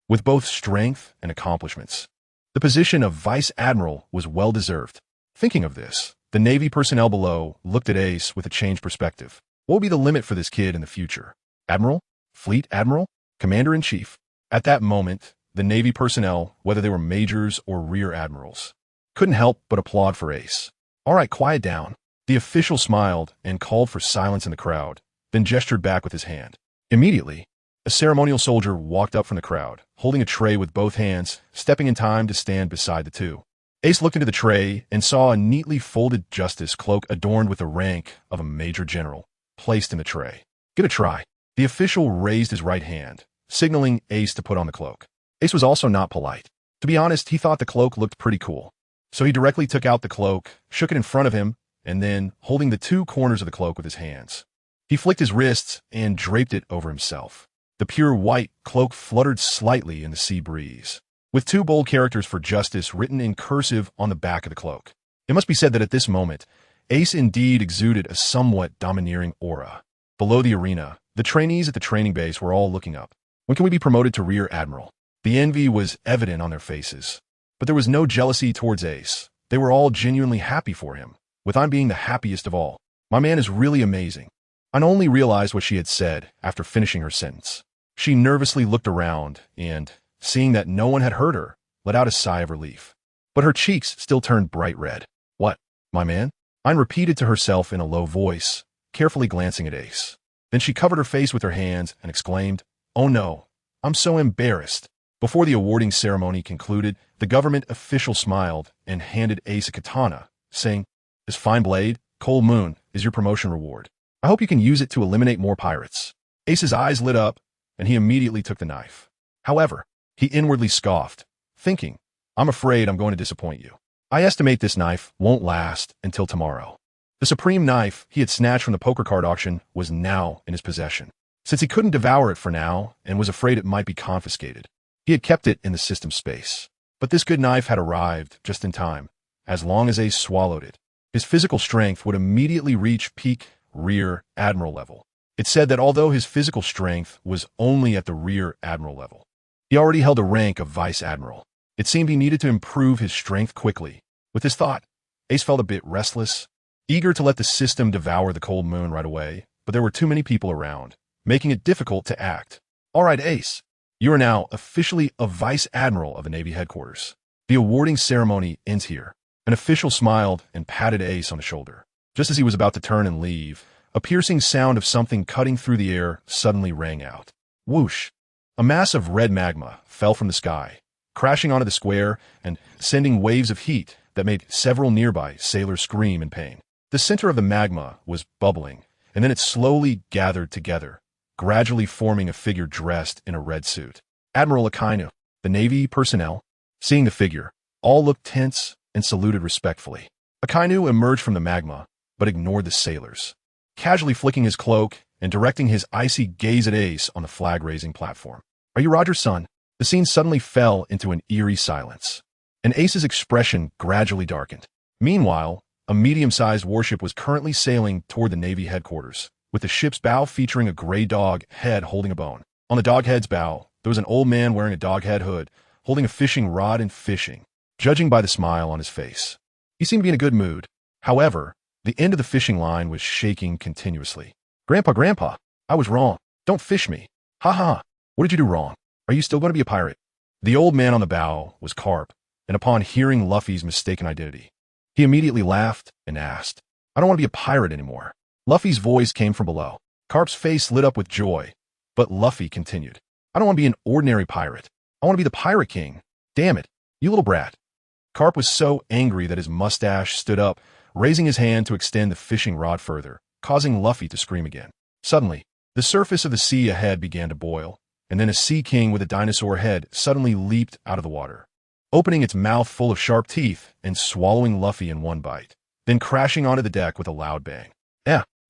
With both strength and accomplishments, the position of Vice Admiral was well-deserved. Thinking of this, the Navy personnel below looked at Ace with a changed perspective. What would be the limit for this kid in the future? Admiral? Fleet Admiral? Commander-in-Chief? At that moment, the Navy personnel, whether they were majors or rear admirals, couldn't help but applaud for Ace. All right, quiet down. The official smiled and called for silence in the crowd, then gestured back with his hand. Immediately, a ceremonial soldier walked up from the crowd, holding a tray with both hands, stepping in time to stand beside the two. Ace looked into the tray and saw a neatly folded justice cloak adorned with the rank of a major general, placed in the tray. Give it a try. The official raised his right hand, signaling Ace to put on the cloak. Ace was also not polite. To be honest, he thought the cloak looked pretty cool. So he directly took out the cloak, shook it in front of him, and then, holding the two corners of the cloak with his hands, he flicked his wrists and draped it over himself. The pure white cloak fluttered slightly in the sea breeze, with two bold characters for justice written in cursive on the back of the cloak. It must be said that at this moment, Ace indeed exuded a somewhat domineering aura. Below the arena, the trainees at the training base were all looking up. When can we be promoted to Rear Admiral? The envy was evident on their faces. But there was no jealousy towards Ace. They were all genuinely happy for him, with I'm being the happiest of all. My man is really amazing. I only realized what she had said after finishing her sentence. She nervously looked around and, seeing that no one had heard her, let out a sigh of relief. But her cheeks still turned bright red. What, my man? Ayn repeated to herself in a low voice, carefully glancing at Ace. Then she covered her face with her hands and exclaimed, "Oh no, I'm so embarrassed." Before the awarding ceremony concluded, the government official smiled and handed Ace a katana, saying, "This fine blade, Cold Moon, is your promotion reward. I hope you can use it to eliminate more pirates." Ace's eyes lit up, and he immediately took the knife. However, he inwardly scoffed, thinking, "I'm afraid I'm going to disappoint you. I estimate this knife won't last until tomorrow." The supreme knife he had snatched from the poker card auction was now in his possession. Since he couldn't devour it for now and was afraid it might be confiscated, he had kept it in the system space. But this good knife had arrived just in time. As long as Ace swallowed it, his physical strength would immediately reach peak Rear Admiral level. It said that although his physical strength was only at the Rear Admiral level, he already held the rank of Vice Admiral. It seemed he needed to improve his strength quickly. With this thought, Ace felt a bit restless, eager to let the system devour the Cold Moon right away, but there were too many people around, making it difficult to act. "All right, Ace, you are now officially a Vice Admiral of the Navy headquarters. The awarding ceremony ends here." An official smiled and patted Ace on the shoulder. Just as he was about to turn and leave, a piercing sound of something cutting through the air suddenly rang out. Whoosh! A mass of red magma fell from the sky, crashing onto the square and sending waves of heat that made several nearby sailors scream in pain. The center of the magma was bubbling, and then it slowly gathered together, gradually forming a figure dressed in a red suit. Admiral Akainu, the Navy personnel, seeing the figure, all looked tense and saluted respectfully. Akainu emerged from the magma, but ignored the sailors, casually flicking his cloak and directing his icy gaze at Ace on the flag-raising platform. "Are you Roger's son?" The scene suddenly fell into an eerie silence, and Ace's expression gradually darkened. Meanwhile, a medium-sized warship was currently sailing toward the Navy headquarters, with the ship's bow featuring a gray dog head holding a bone. On the dog head's bow, there was an old man wearing a dog head hood, holding a fishing rod and fishing. Judging by the smile on his face, he seemed to be in a good mood. However, the end of the fishing line was shaking continuously. Grandpa, I was wrong. Don't fish me. Ha ha. What did you do wrong? Are you still going to be a pirate?" The old man on the bow was Carp, and upon hearing Luffy's mistaken identity, he immediately laughed and asked, "I don't want to be a pirate anymore." Luffy's voice came from below. Carp's face lit up with joy, but Luffy continued, "I don't want to be an ordinary pirate. I want to be the Pirate King. Damn it, you little brat." Carp was so angry that his mustache stood up, raising his hand to extend the fishing rod further, causing Luffy to scream again. Suddenly, the surface of the sea ahead began to boil, and then a sea king with a dinosaur head suddenly leaped out of the water, opening its mouth full of sharp teeth and swallowing Luffy in one bite, then crashing onto the deck with a loud bang.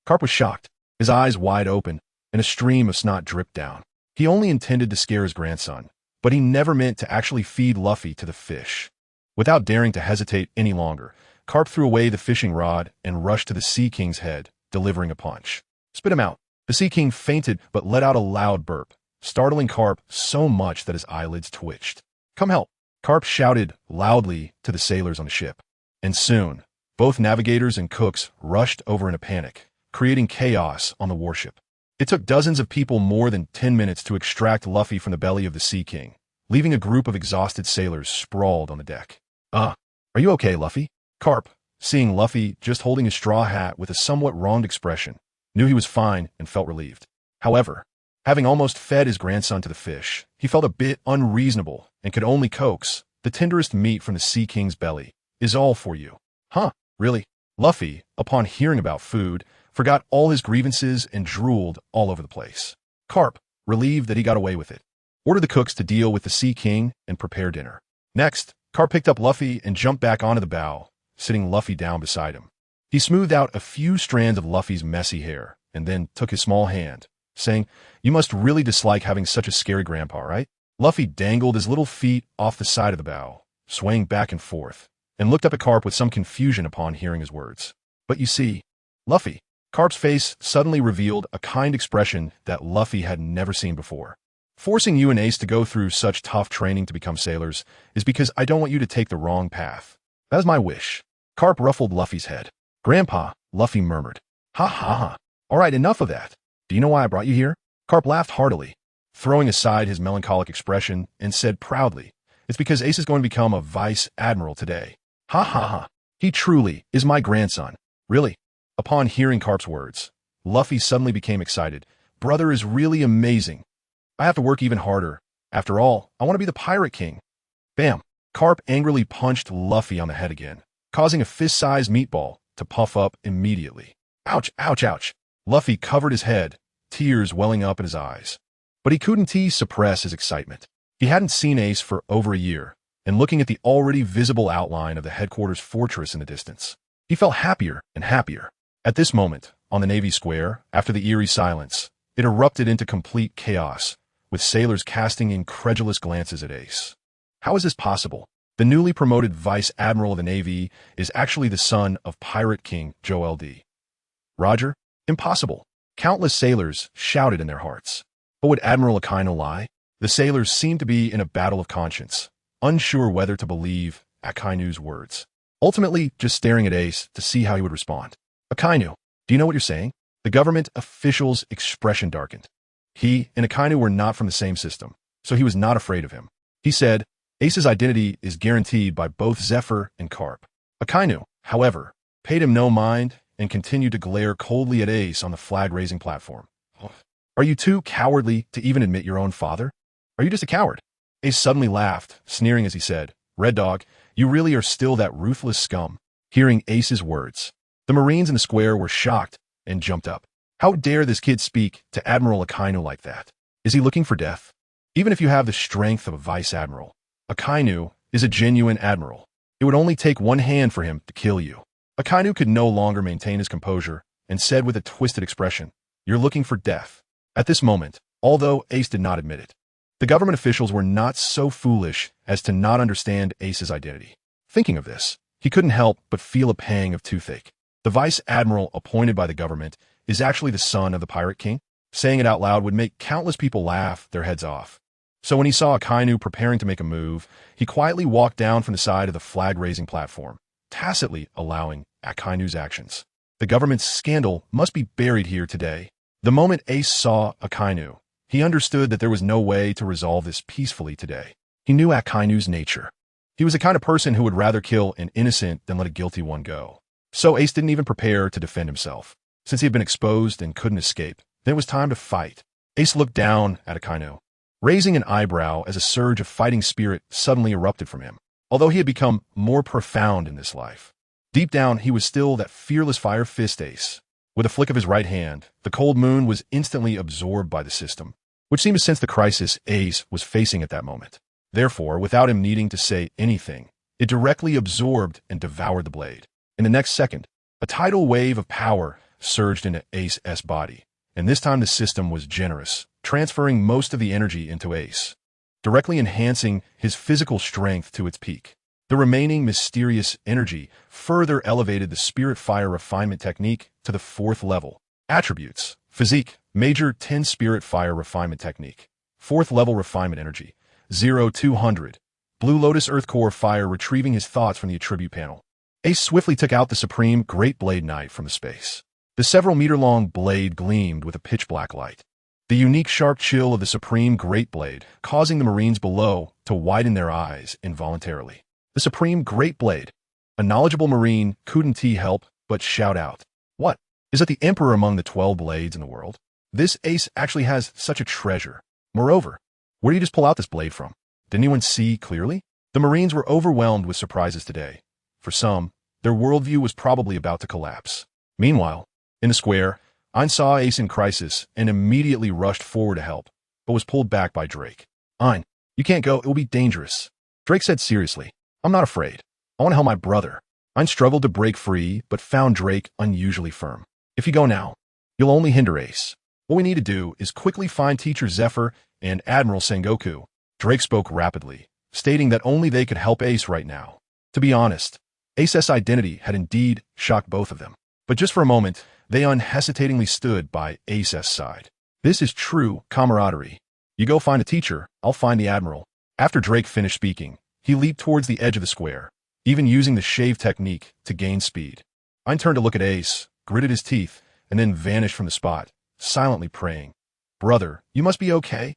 Carp was shocked, his eyes wide open, and a stream of snot dripped down. He only intended to scare his grandson, but he never meant to actually feed Luffy to the fish. Without daring to hesitate any longer, Carp threw away the fishing rod and rushed to the Sea King's head, delivering a punch. "Spit him out." The Sea King fainted but let out a loud burp, startling Carp so much that his eyelids twitched. "Come help!" Carp shouted loudly to the sailors on the ship. And soon, both navigators and cooks rushed over in a panic, creating chaos on the warship. It took dozens of people more than 10 minutes to extract Luffy from the belly of the Sea King, leaving a group of exhausted sailors sprawled on the deck. Are you okay, Luffy?" Carp, seeing Luffy just holding his straw hat with a somewhat wronged expression, knew he was fine and felt relieved. However, having almost fed his grandson to the fish, he felt a bit unreasonable and could only coax, "The tenderest meat from the Sea King's belly is all for you." "Huh, really?" Luffy, upon hearing about food, forgot all his grievances and drooled all over the place. Carp, relieved that he got away with it, ordered the cooks to deal with the Sea King and prepare dinner. Next, Carp picked up Luffy and jumped back onto the bow, sitting Luffy down beside him. He smoothed out a few strands of Luffy's messy hair and then took his small hand, saying, "You must really dislike having such a scary grandpa, right?" Luffy dangled his little feet off the side of the bow, swaying back and forth, and looked up at Carp with some confusion upon hearing his words. But you see, Luffy. Carp's face suddenly revealed a kind expression that Luffy had never seen before. Forcing you and Ace to go through such tough training to become sailors is because I don't want you to take the wrong path. That is my wish. Carp ruffled Luffy's head. Grandpa, Luffy murmured. Ha ha ha. All right, enough of that. Do you know why I brought you here? Carp laughed heartily, throwing aside his melancholic expression, and said proudly, it's because Ace is going to become a vice admiral today. Ha ha ha. He truly is my grandson. Really? Upon hearing Carp's words, Luffy suddenly became excited. Brother is really amazing. I have to work even harder. After all, I want to be the Pirate King. Bam! Carp angrily punched Luffy on the head again, causing a fist-sized meatball to puff up immediately. Ouch, ouch, ouch. Luffy covered his head, tears welling up in his eyes. But he couldn't suppress his excitement. He hadn't seen Ace for over a year, and looking at the already visible outline of the headquarters fortress in the distance, he felt happier and happier. At this moment, on the Navy Square, after the eerie silence, it erupted into complete chaos, with sailors casting incredulous glances at Ace. How is this possible? The newly promoted Vice Admiral of the Navy is actually the son of Pirate King Joe L.D. Roger? Impossible. Countless sailors shouted in their hearts. But would Admiral Akainu lie? The sailors seemed to be in a battle of conscience, unsure whether to believe Akainu's words. Ultimately, just staring at Ace to see how he would respond. Akainu, do you know what you're saying? The government official's expression darkened. He and Akainu were not from the same system, so he was not afraid of him. He said, Ace's identity is guaranteed by both Zephyr and Carp. Akainu, however, paid him no mind and continued to glare coldly at Ace on the flag-raising platform. Are you too cowardly to even admit your own father? Are you just a coward? Ace suddenly laughed, sneering as he said, Red Dog, you really are still that ruthless scum. Hearing Ace's words, the Marines in the square were shocked and jumped up. How dare this kid speak to Admiral Akainu like that? Is he looking for death? Even if you have the strength of a vice admiral, Akainu is a genuine admiral. It would only take one hand for him to kill you. Akainu could no longer maintain his composure and said with a twisted expression, You're looking for death. At this moment, although Ace did not admit it, the government officials were not so foolish as to not understand Ace's identity. Thinking of this, he couldn't help but feel a pang of toothache. The vice admiral appointed by the government is actually the son of the Pirate King. Saying it out loud would make countless people laugh their heads off. So when he saw Akainu preparing to make a move, he quietly walked down from the side of the flag-raising platform, tacitly allowing Akainu's actions. The government's scandal must be buried here today. The moment Ace saw Akainu, he understood that there was no way to resolve this peacefully today. He knew Akainu's nature. He was the kind of person who would rather kill an innocent than let a guilty one go. So Ace didn't even prepare to defend himself. Since he had been exposed and couldn't escape, then it was time to fight. Ace looked down at Akainu, raising an eyebrow as a surge of fighting spirit suddenly erupted from him. Although he had become more profound in this life, deep down he was still that fearless fire fist Ace. With a flick of his right hand, the cold moon was instantly absorbed by the system, which seemed to sense the crisis Ace was facing at that moment. Therefore, without him needing to say anything, it directly absorbed and devoured the blade. In the next second, a tidal wave of power surged into Ace's body, and this time the system was generous, transferring most of the energy into Ace, directly enhancing his physical strength to its peak. The remaining mysterious energy further elevated the Spirit Fire Refinement Technique to the 4th level. Attributes: Physique, Major 10 Spirit Fire Refinement Technique. 4th level Refinement Energy, 0-200. Blue Lotus Earth Core Fire retrieving his thoughts from the attribute panel. Ace swiftly took out the Supreme Great Blade Knight from the space. The several-meter-long blade gleamed with a pitch-black light. The unique sharp chill of the Supreme Great Blade causing the Marines below to widen their eyes involuntarily. The Supreme Great Blade. A knowledgeable Marine couldn't help but shout out. What? Is it the Emperor among the 12 blades in the world? This Ace actually has such a treasure. Moreover, where did you just pull out this blade from? Did anyone see clearly? The Marines were overwhelmed with surprises today. For some, their worldview was probably about to collapse. Meanwhile, in the square, Ein saw Ace in crisis and immediately rushed forward to help, but was pulled back by Drake. Ein, you can't go, it will be dangerous. Drake said seriously, I'm not afraid. I want to help my brother. Ein struggled to break free, but found Drake unusually firm. If you go now, you'll only hinder Ace. What we need to do is quickly find Teacher Zephyr and Admiral Sengoku. Drake spoke rapidly, stating that only they could help Ace right now. To be honest, Ace's identity had indeed shocked both of them. But just for a moment, they unhesitatingly stood by Ace's side. This is true camaraderie. You go find a teacher, I'll find the admiral. After Drake finished speaking, he leaped towards the edge of the square, even using the shave technique to gain speed. I turned to look at Ace, gritted his teeth, and then vanished from the spot, silently praying, "Brother, you must be okay."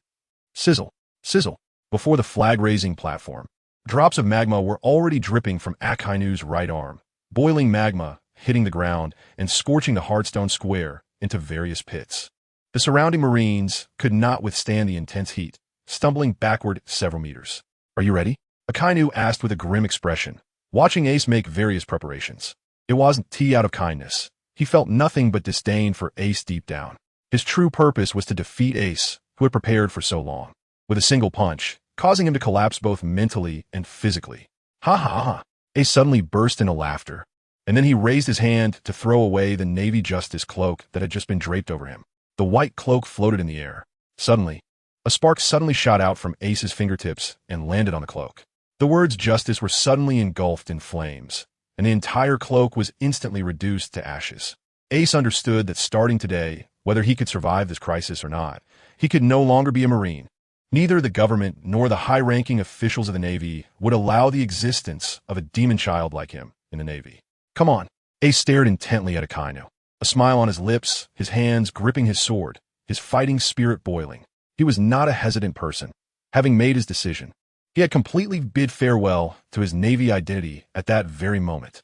Sizzle, sizzle. Before the flag-raising platform, drops of magma were already dripping from Akainu's right arm, boiling magma hitting the ground and scorching the Heartstone Square into various pits. The surrounding Marines could not withstand the intense heat, stumbling backward several meters. "Are you ready?" Akainu asked with a grim expression, watching Ace make various preparations. It wasn't tea out of kindness. He felt nothing but disdain for Ace deep down. His true purpose was to defeat Ace, who had prepared for so long, with a single punch, causing him to collapse both mentally and physically. Ha ha ha! Ace suddenly burst into laughter, and then he raised his hand to throw away the Navy Justice cloak that had just been draped over him. The white cloak floated in the air. Suddenly, a spark suddenly shot out from Ace's fingertips and landed on the cloak. The words Justice were suddenly engulfed in flames, and the entire cloak was instantly reduced to ashes. Ace understood that starting today, whether he could survive this crisis or not, he could no longer be a Marine. Neither the government nor the high-ranking officials of the Navy would allow the existence of a demon child like him in the Navy. "Come on." Ace stared intently at Akainu, a smile on his lips, his hands gripping his sword, his fighting spirit boiling. He was not a hesitant person. Having made his decision, he had completely bid farewell to his Navy identity at that very moment.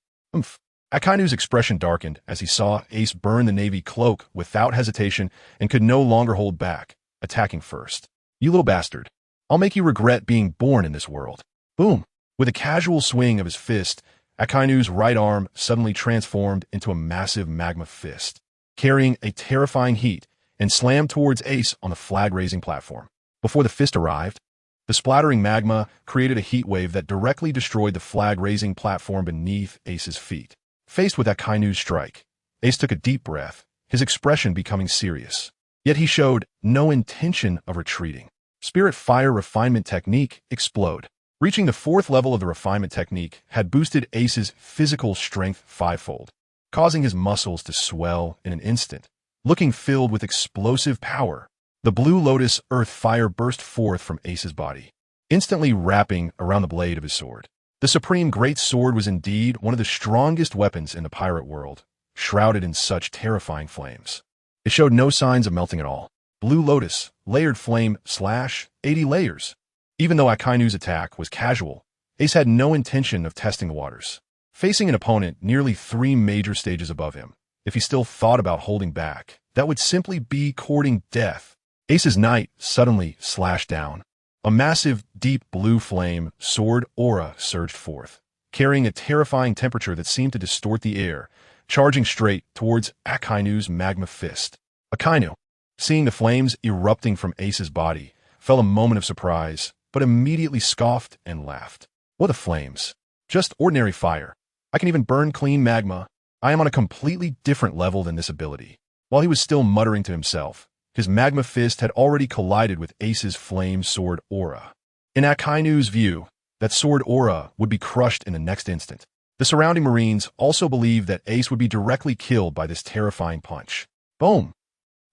Akainu's expression darkened as he saw Ace burn the Navy cloak without hesitation and could no longer hold back, attacking first. "You little bastard. I'll make you regret being born in this world." Boom! With a casual swing of his fist, Akainu's right arm suddenly transformed into a massive magma fist, carrying a terrifying heat, and slammed towards Ace on the flag-raising platform. Before the fist arrived, the splattering magma created a heat wave that directly destroyed the flag-raising platform beneath Ace's feet. Faced with Akainu's strike, Ace took a deep breath, his expression becoming serious. Yet he showed no intention of retreating. Spirit Fire Refinement Technique Explode. Reaching the 4th level of the refinement technique had boosted Ace's physical strength 5-fold, causing his muscles to swell in an instant. Looking filled with explosive power, the Blue Lotus Earth Fire burst forth from Ace's body, instantly wrapping around the blade of his sword. The Supreme Great Sword was indeed one of the strongest weapons in the pirate world, shrouded in such terrifying flames. It showed no signs of melting at all. Blue Lotus, layered flame / 80 layers. Even though Akainu's attack was casual, Ace had no intention of testing the waters. Facing an opponent nearly 3 major stages above him, if he still thought about holding back, that would simply be courting death. Ace's knight suddenly slashed down. A massive, deep blue flame sword aura surged forth, carrying a terrifying temperature that seemed to distort the air, charging straight towards Akainu's magma fist. Akainu, seeing the flames erupting from Ace's body, felt a moment of surprise, but immediately scoffed and laughed. "What the flames? Just ordinary fire. I can even burn clean magma. I am on a completely different level than this ability." While he was still muttering to himself, his magma fist had already collided with Ace's flame sword aura. In Akainu's view, that sword aura would be crushed in the next instant. The surrounding Marines also believed that Ace would be directly killed by this terrifying punch. Boom!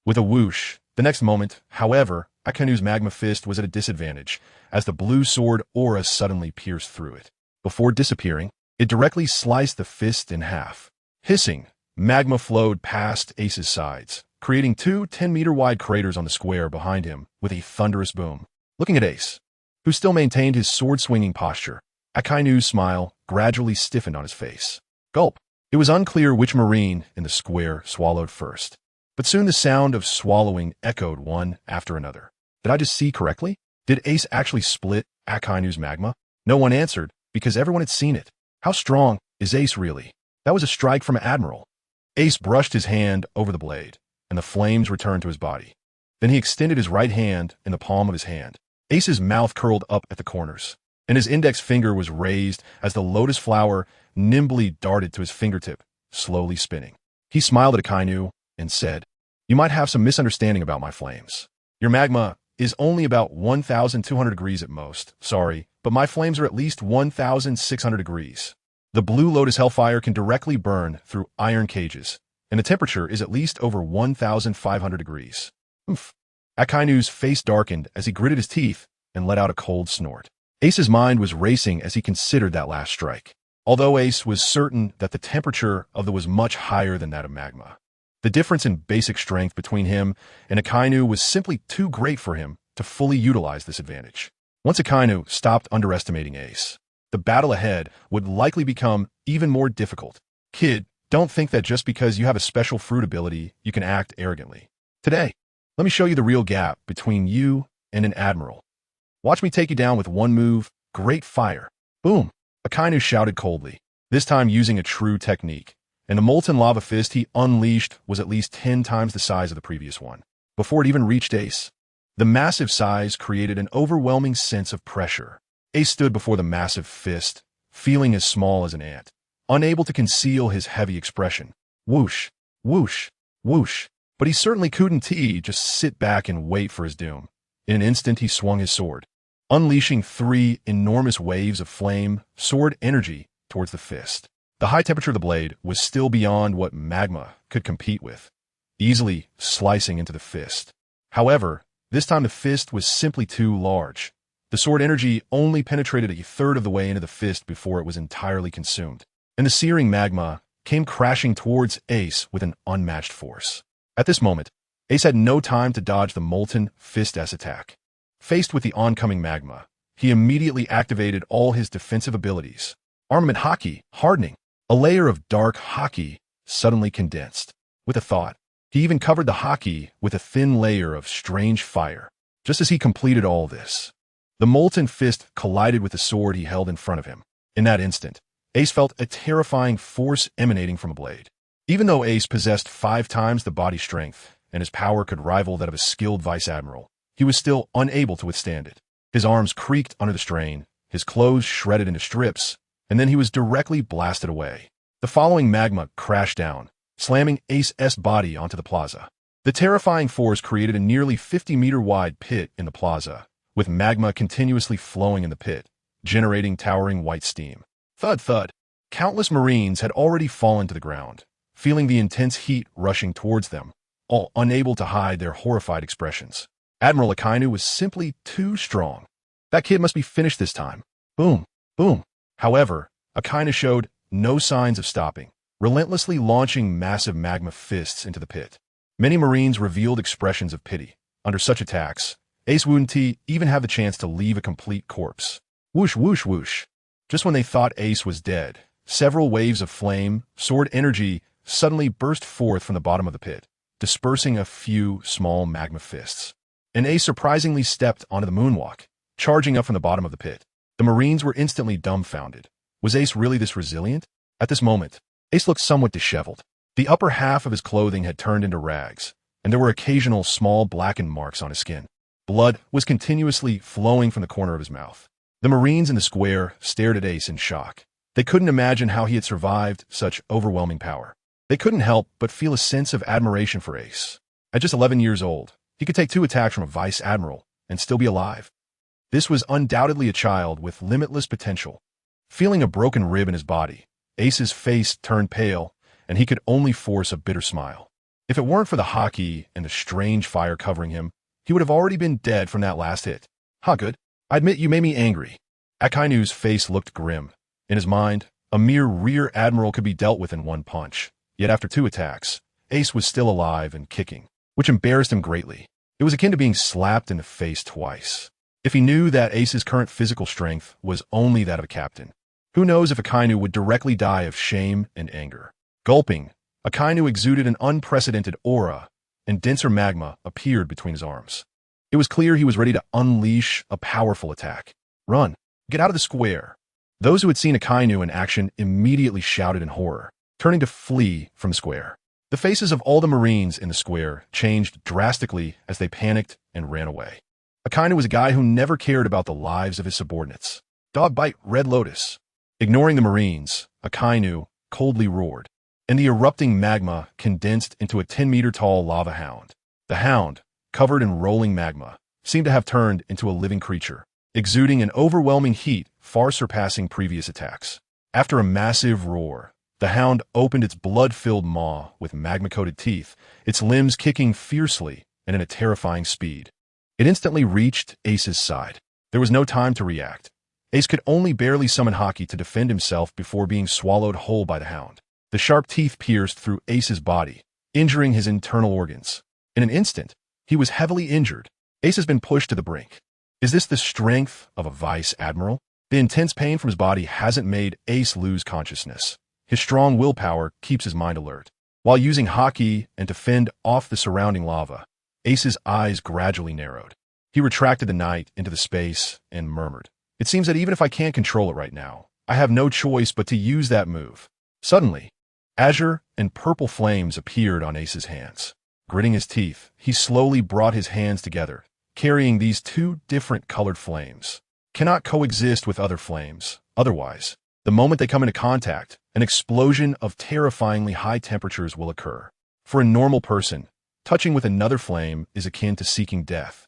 With a whoosh, the next moment, however, Akainu's magma fist was at a disadvantage, as the blue sword aura suddenly pierced through it. Before disappearing, it directly sliced the fist in half. Hissing, magma flowed past Ace's sides, creating 2 10-meter-wide craters on the square behind him with a thunderous boom. Looking at Ace, who still maintained his sword-swinging posture, Akainu's smile gradually stiffened on his face. Gulp. It was unclear which Marine in the square swallowed first, but soon the sound of swallowing echoed one after another. Did I just see correctly? Did Ace actually split Akainu's magma? No one answered, because everyone had seen it. How strong is Ace really? That was a strike from Admiral. Ace brushed his hand over the blade, and the flames returned to his body. Then he extended his right hand in the palm of his hand. Ace's mouth curled up at the corners, and his index finger was raised as the lotus flower nimbly darted to his fingertip, slowly spinning. He smiled at Akainu and said, "You might have some misunderstanding about my flames. Your magma is only about 1,200 degrees at most. Sorry, but my flames are at least 1,600 degrees. The Blue Lotus Hellfire can directly burn through iron cages, and the temperature is at least over 1,500 degrees. Oomph. Akainu's face darkened as he gritted his teeth and let out a cold snort. Ace's mind was racing as he considered that last strike. Although Ace was certain that the temperature of the was much higher than that of magma. The difference in basic strength between him and Akainu was simply too great for him to fully utilize this advantage. Once Akainu stopped underestimating Ace, the battle ahead would likely become even more difficult. Kid, don't think that just because you have a special fruit ability, you can act arrogantly. Today, let me show you the real gap between you and an admiral. Watch me take you down with one move, Great Fire. Boom! Akainu shouted coldly, this time using a true technique, and the molten lava fist he unleashed was at least 10 times the size of the previous one. Before it even reached Ace, the massive size created an overwhelming sense of pressure. Ace stood before the massive fist, feeling as small as an ant, unable to conceal his heavy expression. Whoosh, whoosh, whoosh. But he certainly couldn't just sit back and wait for his doom. In an instant, he swung his sword, unleashing 3 enormous waves of flame, sword energy towards the fist. The high temperature of the blade was still beyond what magma could compete with, easily slicing into the fist. However, this time the fist was simply too large. The sword energy only penetrated a third of the way into the fist before it was entirely consumed, and the searing magma came crashing towards Ace with an unmatched force. At this moment, Ace had no time to dodge the molten fist S attack. Faced with the oncoming magma, he immediately activated all his defensive abilities. Armament Haki, hardening. A layer of dark Haki suddenly condensed. With a thought, he even covered the Haki with a thin layer of strange fire. Just as he completed all this, the molten fist collided with the sword he held in front of him. In that instant, Ace felt a terrifying force emanating from a blade. Even though Ace possessed 5 times the body strength, and his power could rival that of a skilled vice admiral, he was still unable to withstand it. His arms creaked under the strain, his clothes shredded into strips, and then he was directly blasted away. The following magma crashed down, slamming Ace's body onto the plaza. The terrifying force created a nearly 50-meter-wide pit in the plaza, with magma continuously flowing in the pit, generating towering white steam. Thud thud. Countless Marines had already fallen to the ground, feeling the intense heat rushing towards them, all unable to hide their horrified expressions. Admiral Akainu was simply too strong. That kid must be finished this time. Boom, boom. However, Akainu showed no signs of stopping, relentlessly launching massive magma fists into the pit. Many Marines revealed expressions of pity. Under such attacks, Ace wouldn't even have the chance to leave a complete corpse. Whoosh, whoosh, whoosh. Just when they thought Ace was dead, several waves of flame, sword energy, suddenly burst forth from the bottom of the pit, dispersing a few small magma fists. And Ace surprisingly stepped onto the moonwalk, charging up from the bottom of the pit. The Marines were instantly dumbfounded. Was Ace really this resilient? At this moment, Ace looked somewhat disheveled. The upper half of his clothing had turned into rags, and there were occasional small blackened marks on his skin. Blood was continuously flowing from the corner of his mouth. The Marines in the square stared at Ace in shock. They couldn't imagine how he had survived such overwhelming power. They couldn't help but feel a sense of admiration for Ace. At just 11 years old, he could take 2 attacks from a vice admiral and still be alive. This was undoubtedly a child with limitless potential. Feeling a broken rib in his body, Ace's face turned pale, and he could only force a bitter smile. If it weren't for the Haki and the strange fire covering him, he would have already been dead from that last hit. Good. I admit you made me angry. Akainu's face looked grim. In his mind, a mere rear admiral could be dealt with in one punch. Yet after 2 attacks, Ace was still alive and kicking, which embarrassed him greatly. It was akin to being slapped in the face twice. If he knew that Ace's current physical strength was only that of a captain, who knows if Akainu would directly die of shame and anger. Gulping, Akainu exuded an unprecedented aura, and denser magma appeared between his arms. It was clear he was ready to unleash a powerful attack. Run! Get out of the square! Those who had seen Akainu in action immediately shouted in horror, turning to flee from the square. The faces of all the Marines in the square changed drastically as they panicked and ran away. Akainu was a guy who never cared about the lives of his subordinates. Dog bite Red Lotus. Ignoring the Marines, Akainu coldly roared, and the erupting magma condensed into a 10-meter-tall lava hound. The hound, covered in rolling magma, seemed to have turned into a living creature, exuding an overwhelming heat far surpassing previous attacks. After a massive roar, the hound opened its blood-filled maw with magma-coated teeth, its limbs kicking fiercely and at a terrifying speed. It instantly reached Ace's side. There was no time to react. Ace could only barely summon Haki to defend himself before being swallowed whole by the hound. The sharp teeth pierced through Ace's body, injuring his internal organs. In an instant, he was heavily injured. Ace has been pushed to the brink. Is this the strength of a vice admiral? The intense pain from his body hasn't made Ace lose consciousness. His strong willpower keeps his mind alert. While using Haki and to fend off the surrounding lava, Ace's eyes gradually narrowed. He retracted the knight into the space and murmured, "It seems that even if I can't control it right now, I have no choice but to use that move." Suddenly, azure and purple flames appeared on Ace's hands. Gritting his teeth, he slowly brought his hands together, carrying these two different colored flames. Cannot coexist with other flames. Otherwise, the moment they come into contact, an explosion of terrifyingly high temperatures will occur. For a normal person, touching with another flame is akin to seeking death,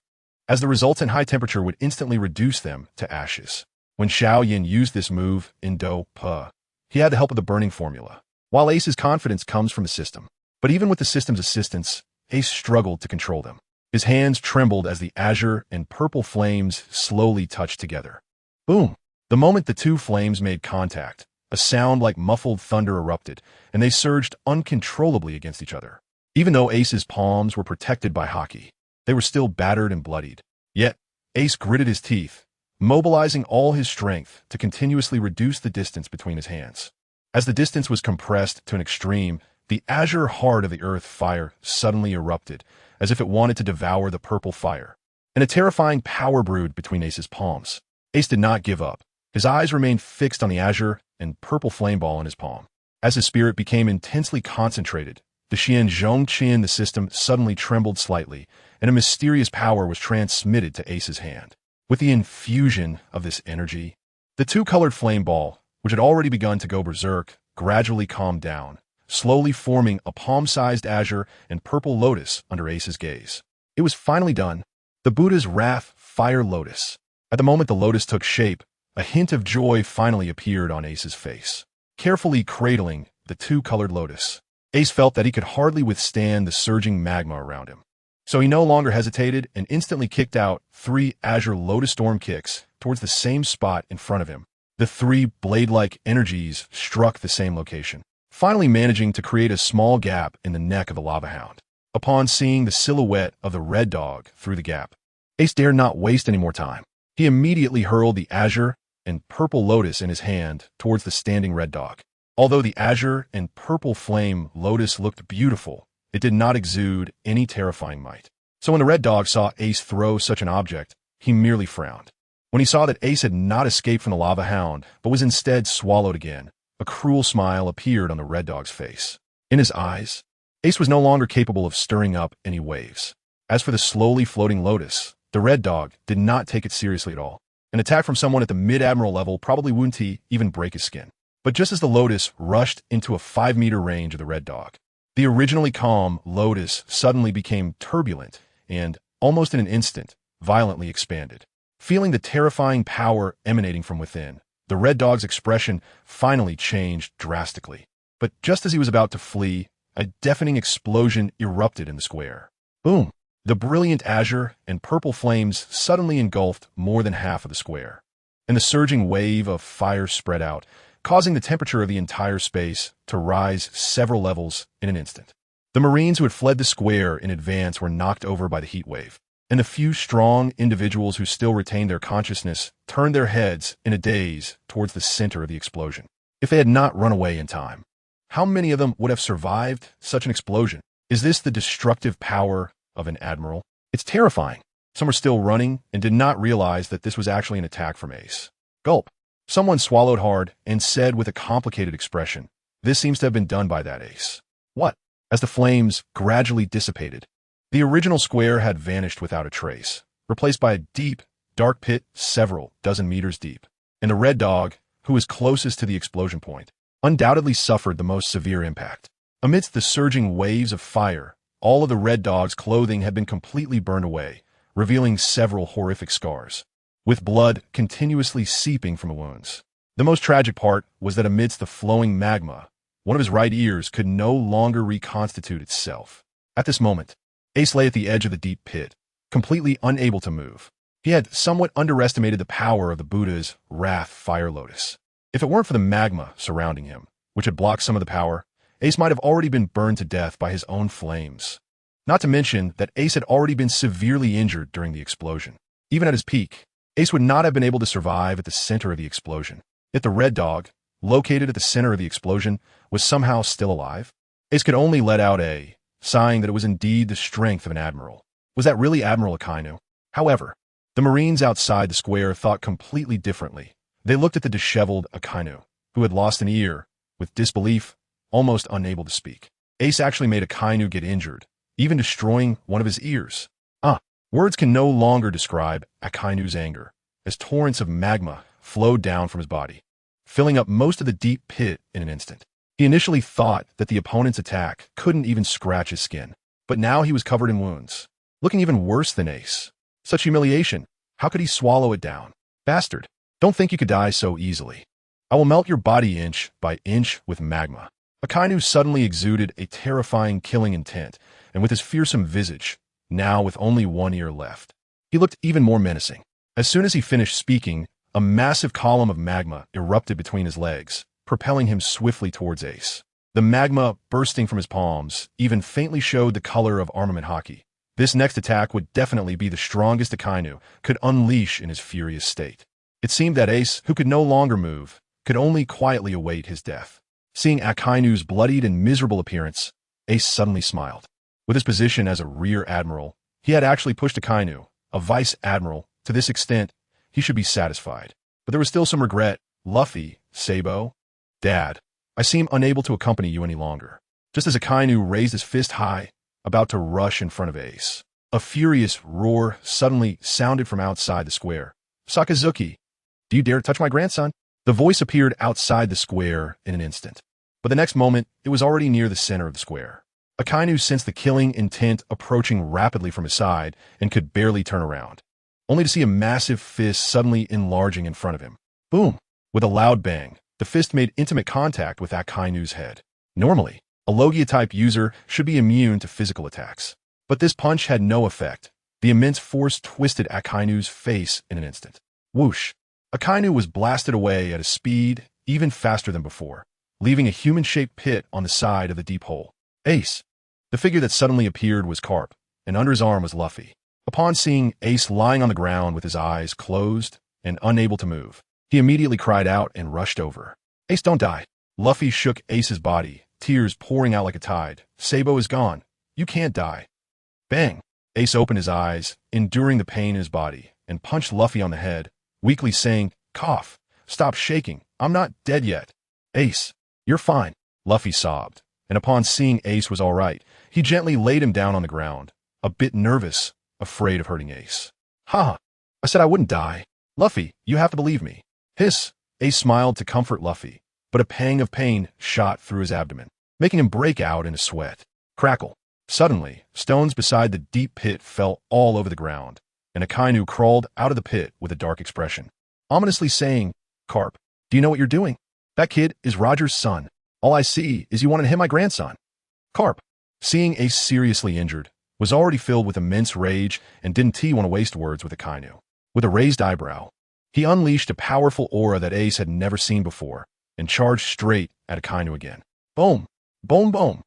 as the resultant high temperature would instantly reduce them to ashes. When Xiao Yin used this move in Do Pa, he had the help of the burning formula. While Ace's confidence comes from the system, but even with the system's assistance, Ace struggled to control them. His hands trembled as the azure and purple flames slowly touched together. Boom! The moment the two flames made contact, a sound like muffled thunder erupted, and they surged uncontrollably against each other. Even though Ace's palms were protected by Haki, they were still battered and bloodied. Yet, Ace gritted his teeth, mobilizing all his strength to continuously reduce the distance between his hands. As the distance was compressed to an extreme, the azure heart of the earth fire suddenly erupted, as if it wanted to devour the purple fire. And a terrifying power brewed between Ace's palms. Ace did not give up. His eyes remained fixed on the azure and purple flame ball in his palm. As his spirit became intensely concentrated, the Xian Zhongqian, the system, suddenly trembled slightly, and a mysterious power was transmitted to Ace's hand. With the infusion of this energy, the two-colored flame ball, which had already begun to go berserk, gradually calmed down, slowly forming a palm-sized azure and purple lotus under Ace's gaze. It was finally done. The Buddha's Wrath Fire Lotus. At the moment the lotus took shape, a hint of joy finally appeared on Ace's face. Carefully cradling the two-colored lotus, Ace felt that he could hardly withstand the surging magma around him. So he no longer hesitated and instantly kicked out 3 azure lotus storm kicks towards the same spot in front of him. The 3 blade-like energies struck the same location, finally managing to create a small gap in the neck of the lava hound. Upon seeing the silhouette of the red dog through the gap, Ace dared not waste any more time. He immediately hurled the azure and purple lotus in his hand towards the standing red dog. Although the azure and purple flame lotus looked beautiful, it did not exude any terrifying might. So when the red dog saw Ace throw such an object, he merely frowned. When he saw that Ace had not escaped from the lava hound, but was instead swallowed again, a cruel smile appeared on the red dog's face. In his eyes, Ace was no longer capable of stirring up any waves. As for the slowly floating lotus, the red dog did not take it seriously at all. An attack from someone at the mid-admiral level probably wouldn't even break his skin. But just as the lotus rushed into a 5-meter range of the red dog, the originally calm lotus suddenly became turbulent and, almost in an instant, violently expanded. Feeling the terrifying power emanating from within, the red dog's expression finally changed drastically. But just as he was about to flee, a deafening explosion erupted in the square. Boom! The brilliant azure and purple flames suddenly engulfed more than half of the square, and the surging wave of fire spread out, causing the temperature of the entire space to rise several levels in an instant. The Marines who had fled the square in advance were knocked over by the heat wave, and the few strong individuals who still retained their consciousness turned their heads in a daze towards the center of the explosion. If they had not run away in time, how many of them would have survived such an explosion? Is this the destructive power of an admiral? It's terrifying. Some were still running and did not realize that this was actually an attack from Ace. Gulp. Someone swallowed hard and said with a complicated expression, "This seems to have been done by that Ace." What? As the flames gradually dissipated, the original square had vanished without a trace, replaced by a deep, dark pit several dozen meters deep. And the red dog, who was closest to the explosion point, undoubtedly suffered the most severe impact. Amidst the surging waves of fire, all of the red dog's clothing had been completely burned away, revealing several horrific scars, with blood continuously seeping from the wounds. The most tragic part was that amidst the flowing magma, one of his right ears could no longer reconstitute itself. At this moment, Ace lay at the edge of the deep pit, completely unable to move. He had somewhat underestimated the power of the Buddha's Wrath Fire Lotus. If it weren't for the magma surrounding him, which had blocked some of the power, Ace might have already been burned to death by his own flames. Not to mention that Ace had already been severely injured during the explosion. Even at his peak, Ace would not have been able to survive at the center of the explosion. Yet the red dog, located at the center of the explosion, was somehow still alive. Ace could only let out a sighing that it was indeed the strength of an admiral. Was that really Admiral Akainu? However, the Marines outside the square thought completely differently. They looked at the disheveled Akainu, who had lost an ear, with disbelief, almost unable to speak. Ace actually made Akainu get injured, even destroying one of his ears. Words can no longer describe Akainu's anger, as torrents of magma flowed down from his body, filling up most of the deep pit in an instant. He initially thought that the opponent's attack couldn't even scratch his skin, but now he was covered in wounds, looking even worse than Ace. Such humiliation, how could he swallow it down? Bastard, don't think you could die so easily. I will melt your body inch by inch with magma. Akainu suddenly exuded a terrifying killing intent, and with his fearsome visage, now with only one ear left, he looked even more menacing. As soon as he finished speaking, a massive column of magma erupted between his legs, propelling him swiftly towards Ace. The magma bursting from his palms even faintly showed the color of armament hockey. This next attack would definitely be the strongest Akainu could unleash in his furious state. It seemed that Ace, who could no longer move, could only quietly await his death. Seeing Akainu's bloodied and miserable appearance, Ace suddenly smiled. With his position as a rear admiral, he had actually pushed Akainu, a vice admiral. To this extent, he should be satisfied. But there was still some regret. Luffy, Sabo, Dad, I seem unable to accompany you any longer. Just as Akainu raised his fist high, about to rush in front of Ace, a furious roar suddenly sounded from outside the square. Sakazuki, do you dare touch my grandson? The voice appeared outside the square in an instant. But the next moment, it was already near the center of the square. Akainu sensed the killing intent approaching rapidly from his side and could barely turn around, only to see a massive fist suddenly enlarging in front of him. Boom! With a loud bang, the fist made intimate contact with Akainu's head. Normally, a Logia-type user should be immune to physical attacks. But this punch had no effect. The immense force twisted Akainu's face in an instant. Whoosh! Akainu was blasted away at a speed even faster than before, leaving a human-shaped pit on the side of the deep hole. Ace. The figure that suddenly appeared was Carp, and under his arm was Luffy. Upon seeing Ace lying on the ground with his eyes closed and unable to move, he immediately cried out and rushed over. Ace, don't die. Luffy shook Ace's body, tears pouring out like a tide. Sabo is gone. You can't die. Bang! Ace opened his eyes, enduring the pain in his body, and punched Luffy on the head, weakly saying, Cough. Stop shaking. I'm not dead yet. Ace, you're fine. Luffy sobbed, and upon seeing Ace was all right, he gently laid him down on the ground, a bit nervous, afraid of hurting Ace. Ha! I said I wouldn't die. Luffy, you have to believe me. Hiss! Ace smiled to comfort Luffy, but a pang of pain shot through his abdomen, making him break out in a sweat. Crackle! Suddenly, stones beside the deep pit fell all over the ground, and Akainu crawled out of the pit with a dark expression, ominously saying, Carp, do you know what you're doing? That kid is Roger's son. All I see is you want to hit my grandson. Carp, seeing Ace seriously injured, was already filled with immense rage and didn't want to waste words with Akainu. With a raised eyebrow, he unleashed a powerful aura that Ace had never seen before and charged straight at Akainu again. Boom! Boom! Boom!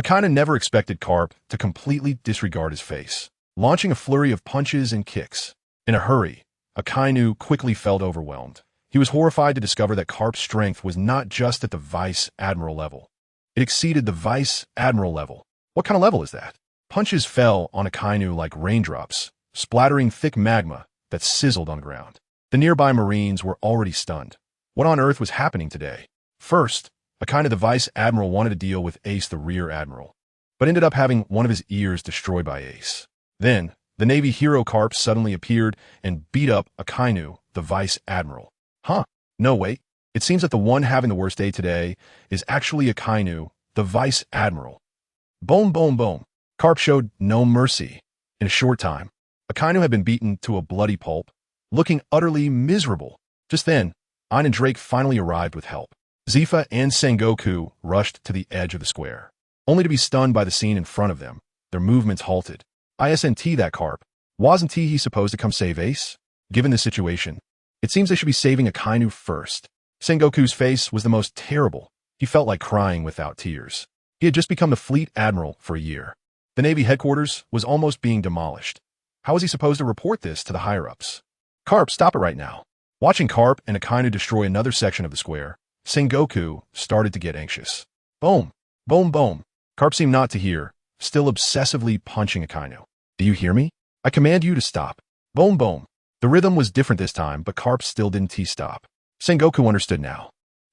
Akainu never expected Carp to completely disregard his face, launching a flurry of punches and kicks. In a hurry, Akainu quickly felt overwhelmed. He was horrified to discover that Carp's strength was not just at the Vice Admiral level. It exceeded the Vice Admiral level. What kind of level is that? Punches fell on Akainu like raindrops, splattering thick magma that sizzled on the ground. The nearby Marines were already stunned. What on earth was happening today? First, Akainu the Vice Admiral wanted to deal with Ace the Rear Admiral, but ended up having one of his ears destroyed by Ace. Then, the Navy hero Carp suddenly appeared and beat up Akainu the Vice Admiral. Huh, no wait, it seems that the one having the worst day today is actually Akainu the Vice Admiral. Boom, boom, boom. Carp showed no mercy. In a short time, Akainu had been beaten to a bloody pulp, looking utterly miserable. Just then, Ein and Drake finally arrived with help. Zifa and Sengoku rushed to the edge of the square, only to be stunned by the scene in front of them. Their movements halted. Isn't that Carp? Wasn't he supposed to come save Ace? Given the situation, it seems they should be saving Akainu first. Sengoku's face was the most terrible. He felt like crying without tears. He had just become the fleet admiral for a year. The Navy headquarters was almost being demolished. How was he supposed to report this to the higher-ups? Carp, stop it right now. Watching Carp and Akainu destroy another section of the square, Sengoku started to get anxious. Boom! Boom, boom. Carp seemed not to hear, still obsessively punching Akainu. Do you hear me? I command you to stop. Boom, boom. The rhythm was different this time, but Carp still didn't stop. Sengoku understood now.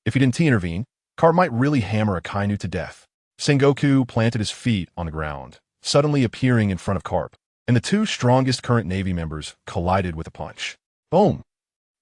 If he didn't intervene, Carp might really hammer Akainu to death. Sengoku planted his feet on the ground, suddenly appearing in front of Carp, and the two strongest current Navy members collided with a punch. Boom!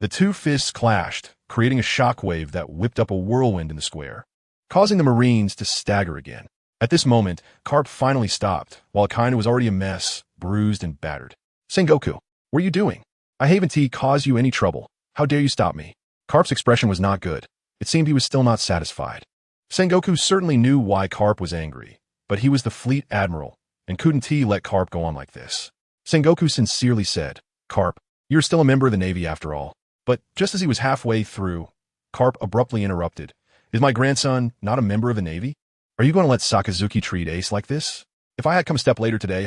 The two fists clashed, creating a shockwave that whipped up a whirlwind in the square, causing the Marines to stagger again. At this moment, Carp finally stopped, while Akainu was already a mess, bruised and battered. Sengoku, what are you doing? I haven't caused you any trouble. How dare you stop me? Carp's expression was not good. It seemed he was still not satisfied. Sengoku certainly knew why Carp was angry, but he was the fleet admiral, and couldn't let Carp go on like this. Sengoku sincerely said, Carp, you're still a member of the Navy after all. But just as he was halfway through, Carp abruptly interrupted. Is my grandson not a member of the Navy? Are you going to let Sakazuki treat Ace like this? If I had come a step later today,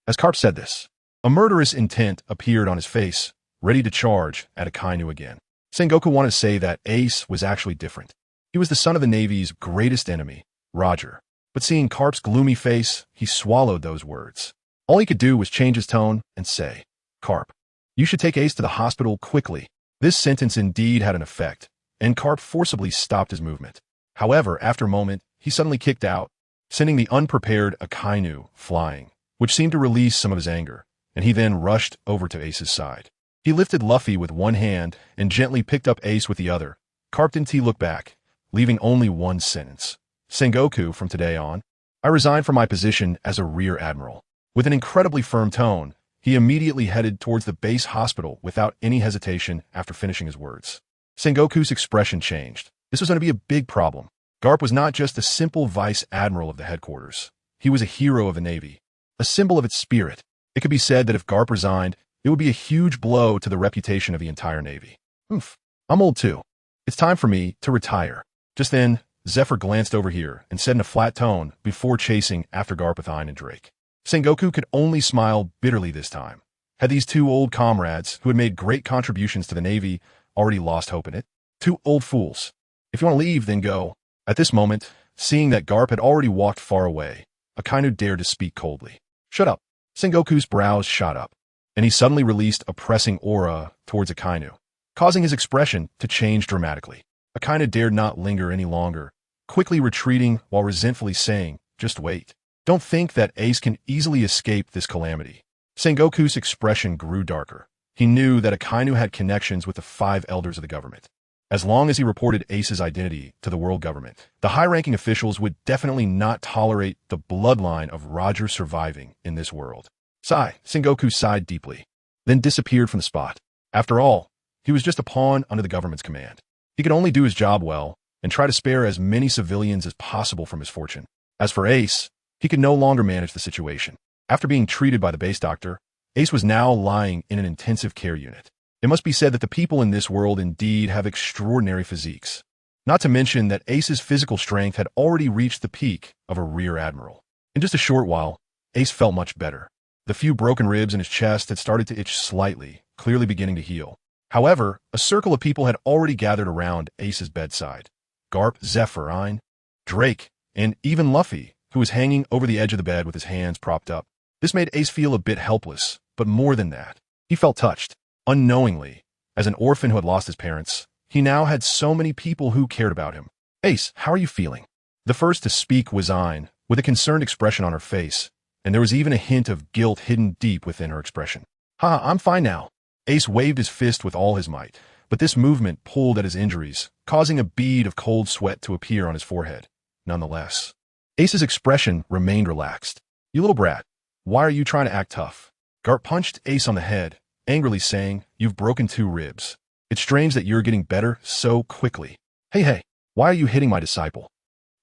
As Carp said this, a murderous intent appeared on his face, ready to charge at Akainu again. Sengoku wanted to say that Ace was actually different. He was the son of the Navy's greatest enemy, Roger. But seeing Carp's gloomy face, he swallowed those words. All he could do was change his tone and say, Carp, you should take Ace to the hospital quickly. This sentence indeed had an effect, and Carp forcibly stopped his movement. However, after a moment, he suddenly kicked out, sending the unprepared Akainu flying, which seemed to release some of his anger, and he then rushed over to Ace's side. He lifted Luffy with one hand and gently picked up Ace with the other. Carp didn't look back, leaving only one sentence. Sengoku, from today on, I resign from my position as a rear admiral. With an incredibly firm tone, he immediately headed towards the base hospital without any hesitation after finishing his words. Sengoku's expression changed. This was going to be a big problem. Garp was not just a simple vice admiral of the headquarters. He was a hero of the Navy, a symbol of its spirit. It could be said that if Garp resigned, it would be a huge blow to the reputation of the entire Navy. I'm old too. It's time for me to retire. Just then, Zephyr glanced over here and said in a flat tone before chasing after Garp with Ein and Drake. Sengoku could only smile bitterly this time. Had these two old comrades, who had made great contributions to the Navy, already lost hope in it? Two old fools. If you want to leave, then go. At this moment, seeing that Garp had already walked far away, Akainu dared to speak coldly. Shut up. Sengoku's brows shot up, and he suddenly released a pressing aura towards Akainu, causing his expression to change dramatically. Akainu dared not linger any longer, quickly retreating while resentfully saying, just wait. Don't think that Ace can easily escape this calamity. Sengoku's expression grew darker. He knew that Akainu had connections with the 5 elders of the government. As long as he reported Ace's identity to the world government, the high-ranking officials would definitely not tolerate the bloodline of Roger surviving in this world. Sigh, Sengoku sighed deeply, then disappeared from the spot. After all, he was just a pawn under the government's command. He could only do his job well and try to spare as many civilians as possible from his fortune. As for Ace, he could no longer manage the situation. After being treated by the base doctor, Ace was now lying in an intensive care unit. It must be said that the people in this world indeed have extraordinary physiques. Not to mention that Ace's physical strength had already reached the peak of a rear admiral. In just a short while, Ace felt much better. The few broken ribs in his chest had started to itch slightly, clearly beginning to heal. However, a circle of people had already gathered around Ace's bedside. Garp, Zephyr, Ein, Drake, and even Luffy, who was hanging over the edge of the bed with his hands propped up. This made Ace feel a bit helpless, but more than that, he felt touched. Unknowingly, as an orphan who had lost his parents, he now had so many people who cared about him. Ace, how are you feeling? The first to speak was Ein, with a concerned expression on her face, and there was even a hint of guilt hidden deep within her expression. I'm fine now. Ace waved his fist with all his might, but this movement pulled at his injuries, causing a bead of cold sweat to appear on his forehead. Nonetheless, Ace's expression remained relaxed. You little brat, why are you trying to act tough? Garp punched Ace on the head, angrily saying, you've broken 2 ribs. It's strange that you're getting better so quickly. Hey, why are you hitting my disciple?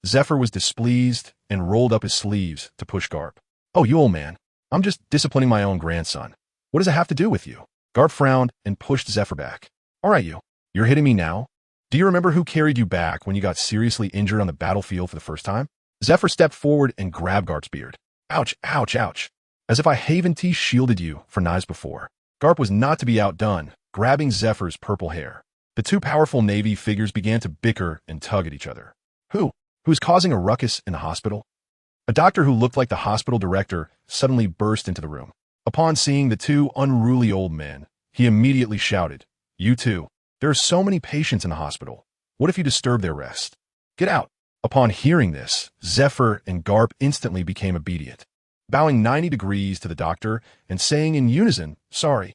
Zephyr was displeased and rolled up his sleeves to push Garp. Oh, you old man. I'm just disciplining my own grandson. What does it have to do with you? Garp frowned and pushed Zephyr back. All right, you're hitting me now? Do you remember who carried you back when you got seriously injured on the battlefield for the first time? Zephyr stepped forward and grabbed Garp's beard. Ouch, ouch, ouch. As if I Haven T shielded you for knives before. Garp was not to be outdone, grabbing Zephyr's purple hair. The two powerful Navy figures began to bicker and tug at each other. Who's causing a ruckus in the hospital? A doctor who looked like the hospital director suddenly burst into the room. Upon seeing the two unruly old men, he immediately shouted, You two, there are so many patients in the hospital. What if you disturb their rest? Get out. Upon hearing this, Zephyr and Garp instantly became obedient, bowing 90 degrees to the doctor and saying in unison, Sorry.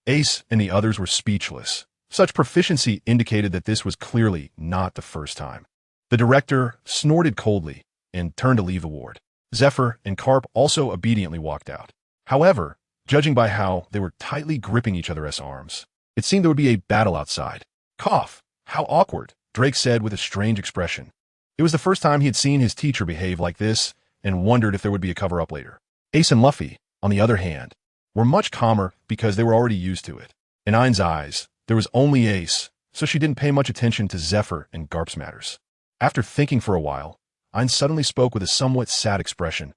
Ace and the others were speechless. Such proficiency indicated that this was clearly not the first time. The director snorted coldly and turned to leave the ward. Zephyr and Garp also obediently walked out. However, judging by how they were tightly gripping each other's arms, it seemed there would be a battle outside. Cough! How awkward, Drake said with a strange expression. It was the first time he had seen his teacher behave like this and wondered if there would be a cover-up later. Ace and Luffy, on the other hand, were much calmer because they were already used to it. In Ain's eyes, there was only Ace, so she didn't pay much attention to Zephyr and Garp's matters. After thinking for a while, Ain suddenly spoke with a somewhat sad expression.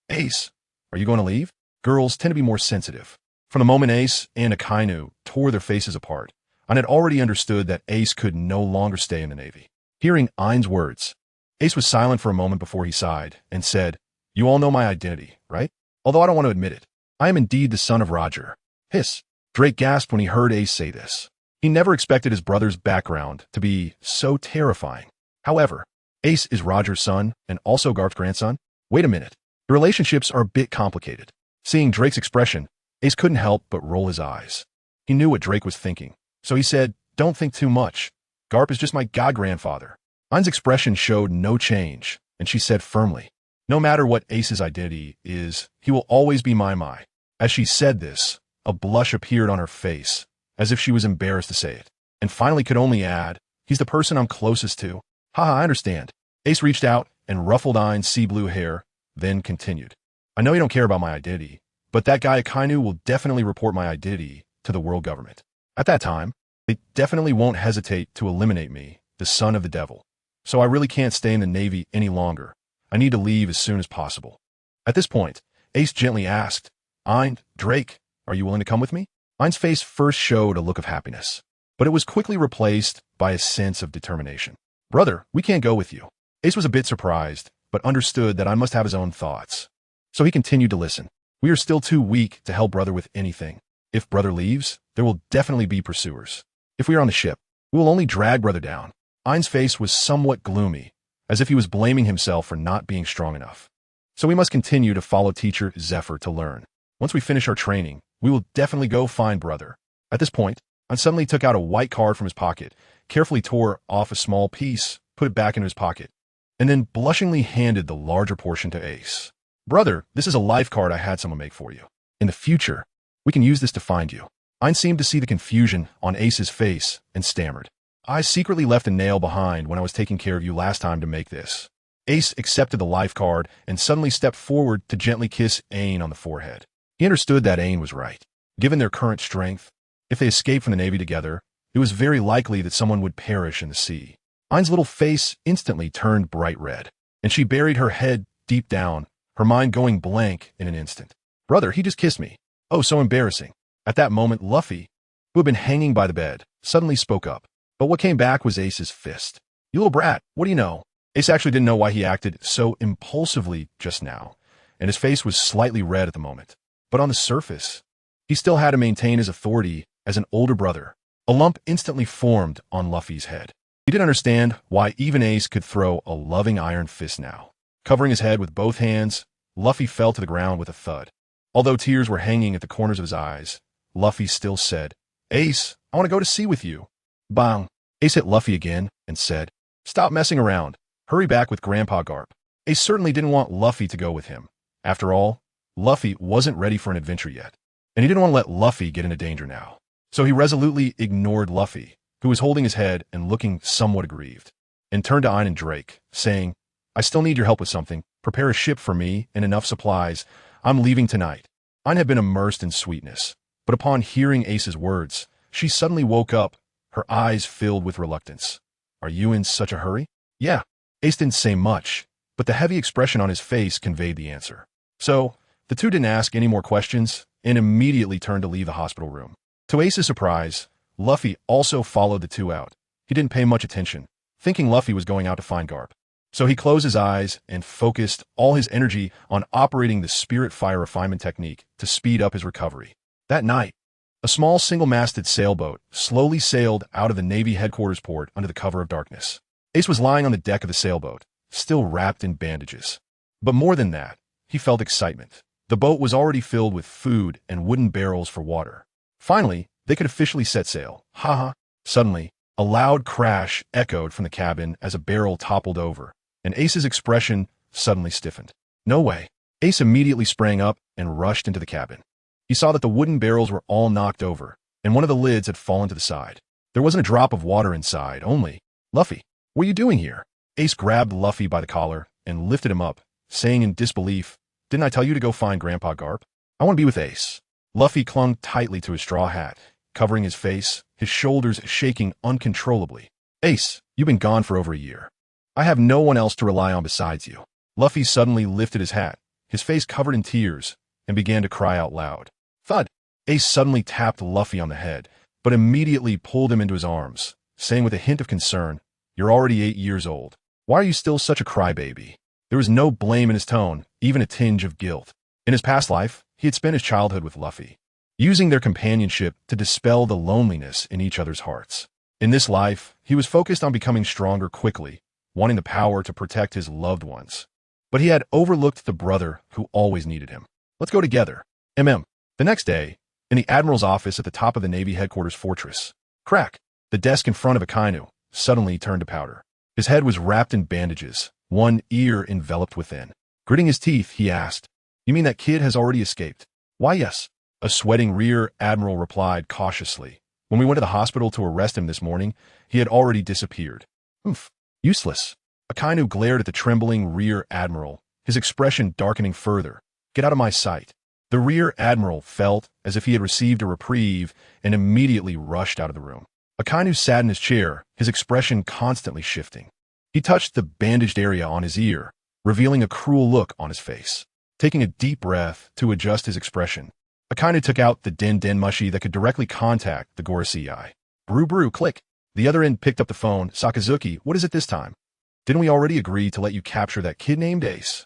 Ace, are you going to leave? Girls tend to be more sensitive. From the moment Ace and Akainu tore their faces apart, Ain had already understood that Ace could no longer stay in the Navy. Hearing Ain's words, Ace was silent for a moment before he sighed and said, You all know my identity, right? Although I don't want to admit it, I am indeed the son of Roger. Hiss. Drake gasped when he heard Ace say this. He never expected his brother's background to be so terrifying. However, Ace is Roger's son and also Garp's grandson. Wait a minute. The relationships are a bit complicated. Seeing Drake's expression, Ace couldn't help but roll his eyes. He knew what Drake was thinking, so he said, Don't think too much. Garp is just my god-grandfather. Ain's expression showed no change, and she said firmly, No matter what Ace's identity is, he will always be my. As she said this, a blush appeared on her face, as if she was embarrassed to say it, and finally could only add, He's the person I'm closest to. Haha, I understand. Ace reached out and ruffled Ain's sea blue hair, then continued. I know you don't care about my identity, but that guy Akainu will definitely report my identity to the world government. At that time, they definitely won't hesitate to eliminate me, the son of the devil. So I really can't stay in the Navy any longer. I need to leave as soon as possible. At this point, Ace gently asked, Ain, Drake, are you willing to come with me? Ain's face first showed a look of happiness, but it was quickly replaced by a sense of determination. Brother, we can't go with you. Ace was a bit surprised, but understood that Ain must have his own thoughts. So he continued to listen. We are still too weak to help brother with anything. If brother leaves, there will definitely be pursuers. If we are on the ship, we will only drag brother down. Ain's face was somewhat gloomy, as if he was blaming himself for not being strong enough. So we must continue to follow teacher Zephyr to learn. Once we finish our training, we will definitely go find brother. At this point, Ain suddenly took out a white card from his pocket, carefully tore off a small piece, put it back into his pocket, and then blushingly handed the larger portion to Ace. Brother, this is a life card I had someone make for you. In the future, we can use this to find you. Ain seemed to see the confusion on Ace's face and stammered. I secretly left a nail behind when I was taking care of you last time to make this. Ace accepted the life card and suddenly stepped forward to gently kiss Ain on the forehead. He understood that Ain was right. Given their current strength, if they escaped from the Navy together, it was very likely that someone would perish in the sea. Ain's little face instantly turned bright red, and she buried her head deep down, her mind going blank in an instant. Brother, he just kissed me. Oh, so embarrassing. At that moment, Luffy, who had been hanging by the bed, suddenly spoke up. But what came back was Ace's fist. You little brat, what do you know? Ace actually didn't know why he acted so impulsively just now, and his face was slightly red at the moment. But on the surface, he still had to maintain his authority as an older brother. A lump instantly formed on Luffy's head. He didn't understand why even Ace could throw a loving iron fist now. Covering his head with both hands, Luffy fell to the ground with a thud. Although tears were hanging at the corners of his eyes, Luffy still said, Ace, I want to go to sea with you. Bang! Ace hit Luffy again and said, Stop messing around. Hurry back with Grandpa Garp. Ace certainly didn't want Luffy to go with him. After all, Luffy wasn't ready for an adventure yet, and he didn't want to let Luffy get into danger now. So he resolutely ignored Luffy who was holding his head and looking somewhat aggrieved, and turned to Ein and Drake, saying, I still need your help with something. Prepare a ship for me and enough supplies. I'm leaving tonight. Ein had been immersed in sweetness, but upon hearing Ace's words, she suddenly woke up, her eyes filled with reluctance. Are you in such a hurry? Yeah. Ace didn't say much, but the heavy expression on his face conveyed the answer. So, the two didn't ask any more questions and immediately turned to leave the hospital room. To Ace's surprise, Luffy also followed the two out. He didn't pay much attention, thinking Luffy was going out to find Garp. So he closed his eyes and focused all his energy on operating the Spirit Fire Refinement technique to speed up his recovery. That night, a small single-masted sailboat slowly sailed out of the Navy headquarters port under the cover of darkness. Ace was lying on the deck of the sailboat, still wrapped in bandages. But more than that, he felt excitement. The boat was already filled with food and wooden barrels for water. Finally, they could officially set sail. Ha! Suddenly, a loud crash echoed from the cabin as a barrel toppled over, and Ace's expression suddenly stiffened. No way. Ace immediately sprang up and rushed into the cabin. He saw that the wooden barrels were all knocked over, and one of the lids had fallen to the side. There wasn't a drop of water inside, only, Luffy, what are you doing here? Ace grabbed Luffy by the collar and lifted him up, saying in disbelief, Didn't I tell you to go find Grandpa Garp? I want to be with Ace. Luffy clung tightly to his straw hat, covering his face, his shoulders shaking uncontrollably. Ace, you've been gone for over a year. I have no one else to rely on besides you. Luffy suddenly lifted his hat, his face covered in tears, and began to cry out loud. Thud! Ace suddenly tapped Luffy on the head, but immediately pulled him into his arms, saying with a hint of concern, You're already 8 years old. Why are you still such a crybaby? There was no blame in his tone, even a tinge of guilt. In his past life, he had spent his childhood with Luffy, using their companionship to dispel the loneliness in each other's hearts. In this life, he was focused on becoming stronger quickly, wanting the power to protect his loved ones. But he had overlooked the brother who always needed him. Let's go together. The next day, in the Admiral's office at the top of the Navy headquarters fortress, crack, the desk in front of Akainu suddenly turned to powder. His head was wrapped in bandages, one ear enveloped within. Gritting his teeth, he asked, You mean that kid has already escaped? Why, yes. A sweating Rear Admiral replied cautiously. When we went to the hospital to arrest him this morning, he had already disappeared. Oof. Useless. Akainu glared at the trembling Rear Admiral, his expression darkening further. Get out of my sight. The Rear Admiral felt as if he had received a reprieve and immediately rushed out of the room. Akainu sat in his chair, his expression constantly shifting. He touched the bandaged area on his ear, revealing a cruel look on his face. Taking a deep breath to adjust his expression, Akainu took out the Den Den Mushi that could directly contact the Gorosei. Brew brew, click. The other end picked up the phone. Sakazuki, what is it this time? Didn't we already agree to let you capture that kid named Ace?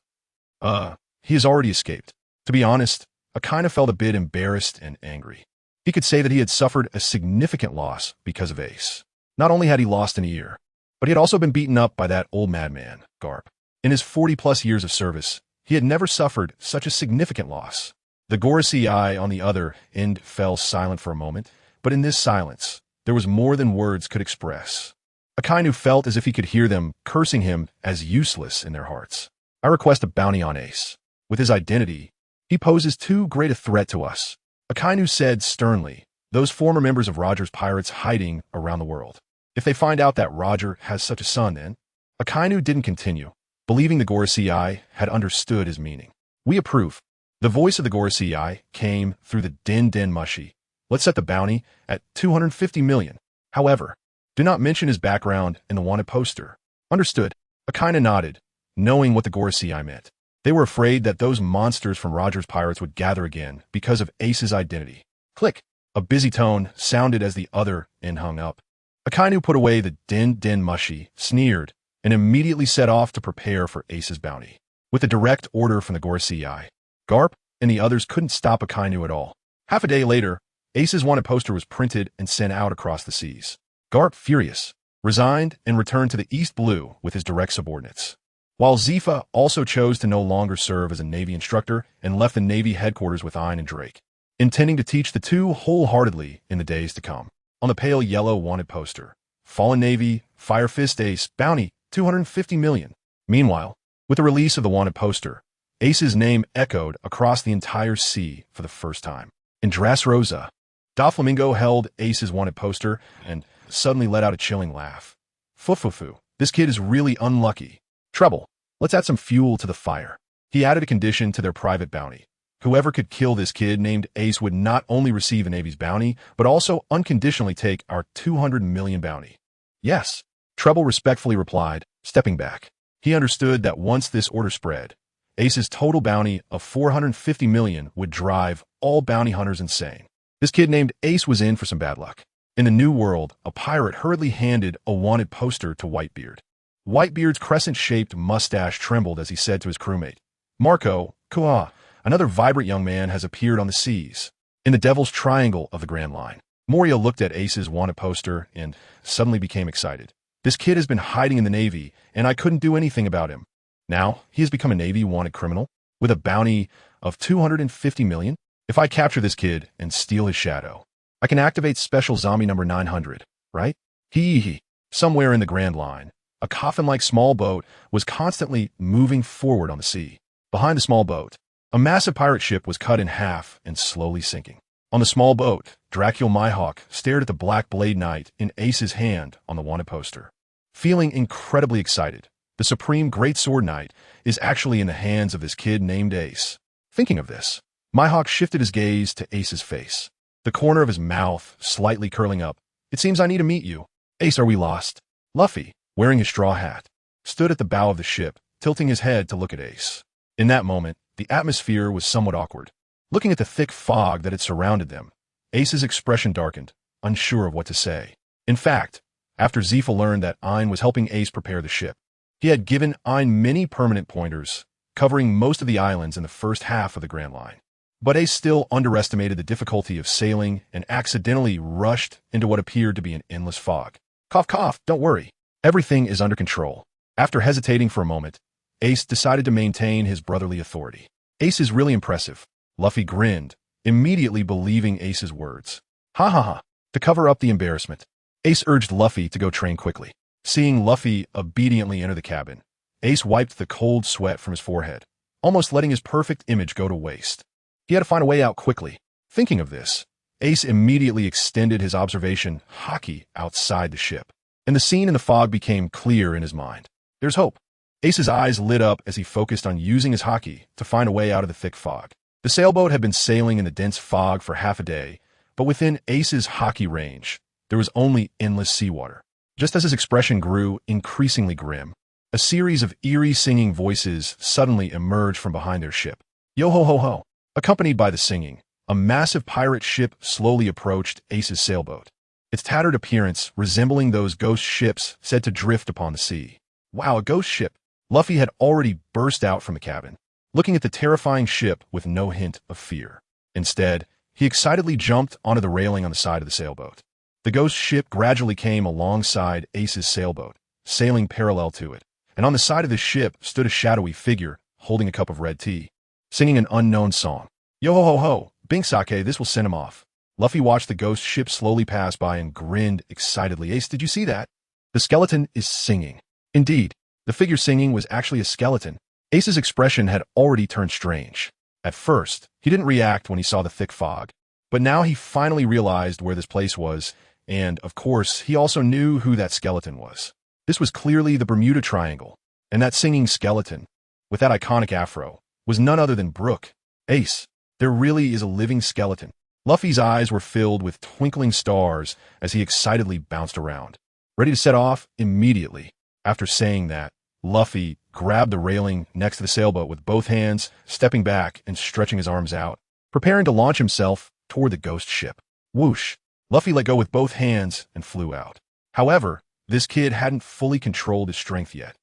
He has already escaped. To be honest, Akainu felt a bit embarrassed and angry. He could say that he had suffered a significant loss because of Ace. Not only had he lost an ear, but he had also been beaten up by that old madman, Garp. In his 40-plus years of service, he had never suffered such a significant loss. The Gorosei on the other end fell silent for a moment, but in this silence, there was more than words could express. Akainu felt as if he could hear them cursing him as useless in their hearts. I request a bounty on Ace. With his identity, he poses too great a threat to us. Akainu said sternly, those former members of Roger's pirates hiding around the world. If they find out that Roger has such a son, then Akainu didn't continue, believing the Gorosei had understood his meaning. We approve. The voice of the Gorosei came through the Den Den Mushi. Let's set the bounty at 250 million. However, do not mention his background in the wanted poster. Understood. Akainu nodded, knowing what the Gorosei meant. They were afraid that those monsters from Roger's pirates would gather again because of Ace's identity. Click. A busy tone sounded as the other end hung up. Akainu put away the Den Den Mushi, sneered, and immediately set off to prepare for Ace's bounty. With a direct order from the Gorosei, Garp and the others couldn't stop Akainu at all. Half a day later, Ace's wanted poster was printed and sent out across the seas. Garp, furious, resigned and returned to the East Blue with his direct subordinates. While Zifa also chose to no longer serve as a Navy instructor and left the Navy headquarters with Ein and Drake, intending to teach the two wholeheartedly in the days to come. On the pale yellow wanted poster, Fallen Navy, Fire Fist Ace, bounty, 250 million. Meanwhile, with the release of the wanted poster, Ace's name echoed across the entire sea for the first time. In Dressrosa, Doflamingo held Ace's wanted poster, and suddenly let out a chilling laugh. Foo-foo-foo. This kid is really unlucky. Treble, let's add some fuel to the fire. He added a condition to their private bounty. Whoever could kill this kid named Ace would not only receive a Navy's bounty, but also unconditionally take our 200 million bounty. Yes, Treble respectfully replied, stepping back. He understood that once this order spread, Ace's total bounty of 450 million would drive all bounty hunters insane. This kid named Ace was in for some bad luck. In the new world, a pirate hurriedly handed a wanted poster to Whitebeard. Whitebeard's crescent-shaped mustache trembled as he said to his crewmate, Marco, Kua, another vibrant young man has appeared on the seas, in the Devil's Triangle of the Grand Line. Moria looked at Ace's wanted poster and suddenly became excited. This kid has been hiding in the Navy, and I couldn't do anything about him. Now, he has become a Navy-wanted criminal with a bounty of 250 million. If I capture this kid and steal his shadow, I can activate special zombie number 900, right? Hee. Somewhere in the Grand Line, a coffin-like small boat was constantly moving forward on the sea. Behind the small boat, a massive pirate ship was cut in half and slowly sinking. On the small boat, Dracula Mihawk stared at the Black Blade Knight in Ace's hand on the wanted poster. Feeling incredibly excited, the Supreme Great Sword Knight is actually in the hands of this kid named Ace. Thinking of this, Mihawk shifted his gaze to Ace's face, the corner of his mouth slightly curling up. It seems I need to meet you. Ace, are we lost? Luffy, wearing his straw hat, stood at the bow of the ship, tilting his head to look at Ace. In that moment, the atmosphere was somewhat awkward. Looking at the thick fog that had surrounded them, Ace's expression darkened, unsure of what to say. In fact, after Zifa learned that Ein was helping Ace prepare the ship, he had given Ein many permanent pointers, covering most of the islands in the first half of the Grand Line. But Ace still underestimated the difficulty of sailing and accidentally rushed into what appeared to be an endless fog. Cough, cough, don't worry. Everything is under control. After hesitating for a moment, Ace decided to maintain his brotherly authority. Ace is really impressive. Luffy grinned, immediately believing Ace's words. Ha ha ha. To cover up the embarrassment, Ace urged Luffy to go train quickly. Seeing Luffy obediently enter the cabin, Ace wiped the cold sweat from his forehead, almost letting his perfect image go to waste. He had to find a way out quickly. Thinking of this, Ace immediately extended his observation haki outside the ship, and the scene in the fog became clear in his mind. There's hope. Ace's eyes lit up as he focused on using his haki to find a way out of the thick fog. The sailboat had been sailing in the dense fog for half a day, but within Ace's haki range, there was only endless seawater. Just as his expression grew increasingly grim, a series of eerie singing voices suddenly emerged from behind their ship. Yo-ho-ho-ho! Accompanied by the singing, a massive pirate ship slowly approached Ace's sailboat, its tattered appearance resembling those ghost ships said to drift upon the sea. Wow, a ghost ship! Luffy had already burst out from the cabin, looking at the terrifying ship with no hint of fear. Instead, he excitedly jumped onto the railing on the side of the sailboat. The ghost ship gradually came alongside Ace's sailboat, sailing parallel to it, and on the side of the ship stood a shadowy figure holding a cup of red tea, singing an unknown song. Yo-ho-ho-ho, Bink Sake, this will send him off. Luffy watched the ghost ship slowly pass by and grinned excitedly. Ace, did you see that? The skeleton is singing. Indeed, the figure singing was actually a skeleton. Ace's expression had already turned strange. At first, he didn't react when he saw the thick fog, but now he finally realized where this place was, and, of course, he also knew who that skeleton was. This was clearly the Bermuda Triangle, and that singing skeleton, with that iconic afro, was none other than Brook. Ace, there really is a living skeleton. Luffy's eyes were filled with twinkling stars as he excitedly bounced around, ready to set off immediately. After saying that, Luffy grabbed the railing next to the sailboat with both hands, stepping back and stretching his arms out, preparing to launch himself toward the ghost ship. Whoosh! Luffy let go with both hands and flew out. However, this kid hadn't fully controlled his strength yet,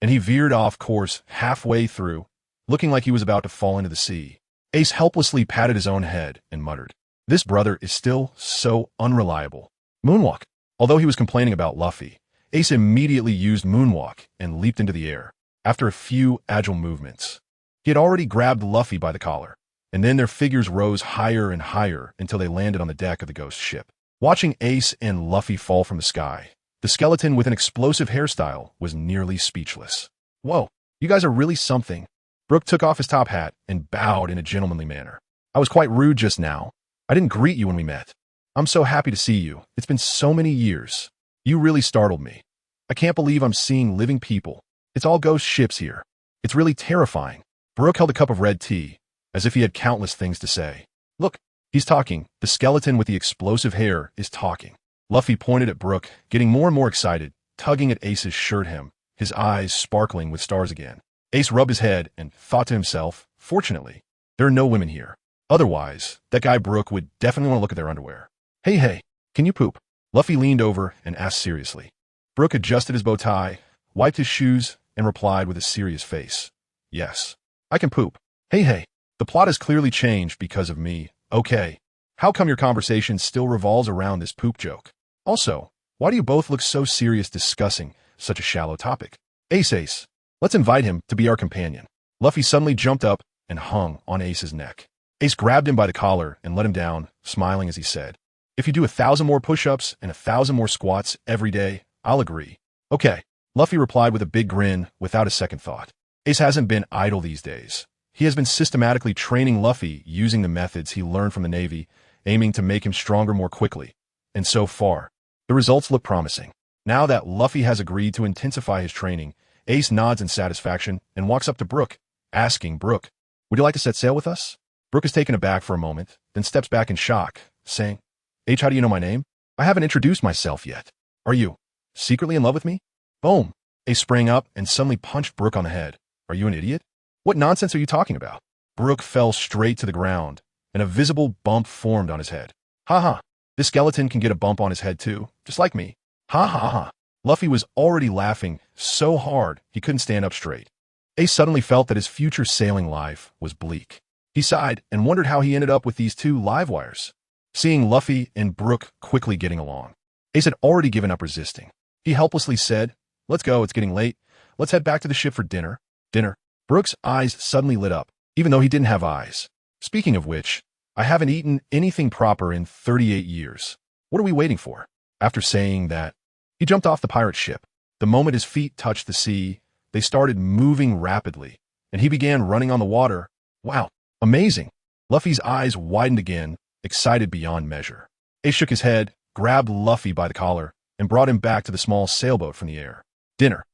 and he veered off course halfway through, looking like he was about to fall into the sea. Ace helplessly patted his own head and muttered, "This brother is still so unreliable." Moonwalk. Although he was complaining about Luffy, Ace immediately used Moonwalk and leaped into the air. After a few agile movements, he had already grabbed Luffy by the collar, and then their figures rose higher and higher until they landed on the deck of the ghost ship. Watching Ace and Luffy fall from the sky, the skeleton with an explosive hairstyle was nearly speechless. Whoa, you guys are really something. Brook took off his top hat and bowed in a gentlemanly manner. I was quite rude just now. I didn't greet you when we met. I'm so happy to see you. It's been so many years. You really startled me. I can't believe I'm seeing living people. It's all ghost ships here. It's really terrifying. Brook held a cup of red tea, as if he had countless things to say. Look, he's talking. The skeleton with the explosive hair is talking. Luffy pointed at Brook, getting more and more excited, tugging at Ace's shirt hem, his eyes sparkling with stars again. Ace rubbed his head and thought to himself, fortunately, there are no women here. Otherwise, that guy Brook would definitely want to look at their underwear. Hey, can you poop? Luffy leaned over and asked seriously. Brook adjusted his bow tie, wiped his shoes, and replied with a serious face. Yes, I can poop. Hey, the plot has clearly changed because of me. Okay, how come your conversation still revolves around this poop joke? Also, why do you both look so serious discussing such a shallow topic? Ace, let's invite him to be our companion. Luffy suddenly jumped up and hung on Ace's neck. Ace grabbed him by the collar and let him down, smiling as he said, if you do 1,000 more push-ups and 1,000 more squats every day, I'll agree. Okay, Luffy replied with a big grin without a second thought. Ace hasn't been idle these days. He has been systematically training Luffy using the methods he learned from the Navy, aiming to make him stronger more quickly. And so far, the results look promising. Now that Luffy has agreed to intensify his training, Ace nods in satisfaction and walks up to Brook, asking Brook, would you like to set sail with us? Brook is taken aback for a moment, then steps back in shock, saying, H, how do you know my name? I haven't introduced myself yet. Are you secretly in love with me? Boom! Ace sprang up and suddenly punched Brook on the head. Are you an idiot? What nonsense are you talking about? Brook fell straight to the ground, and a visible bump formed on his head. Ha! This skeleton can get a bump on his head too, just like me. Ha! Luffy was already laughing so hard he couldn't stand up straight. Ace suddenly felt that his future sailing life was bleak. He sighed and wondered how he ended up with these two live wires. Seeing Luffy and Brook quickly getting along, Ace had already given up resisting. He helplessly said, let's go, it's getting late. Let's head back to the ship for dinner. Dinner? Brook's eyes suddenly lit up, even though he didn't have eyes. Speaking of which, I haven't eaten anything proper in 38 years. What are we waiting for? After saying that, he jumped off the pirate ship. The moment his feet touched the sea, they started moving rapidly, and he began running on the water. Wow, amazing! Luffy's eyes widened again, excited beyond measure. Ace shook his head, grabbed Luffy by the collar, and brought him back to the small sailboat from the air. Dinner.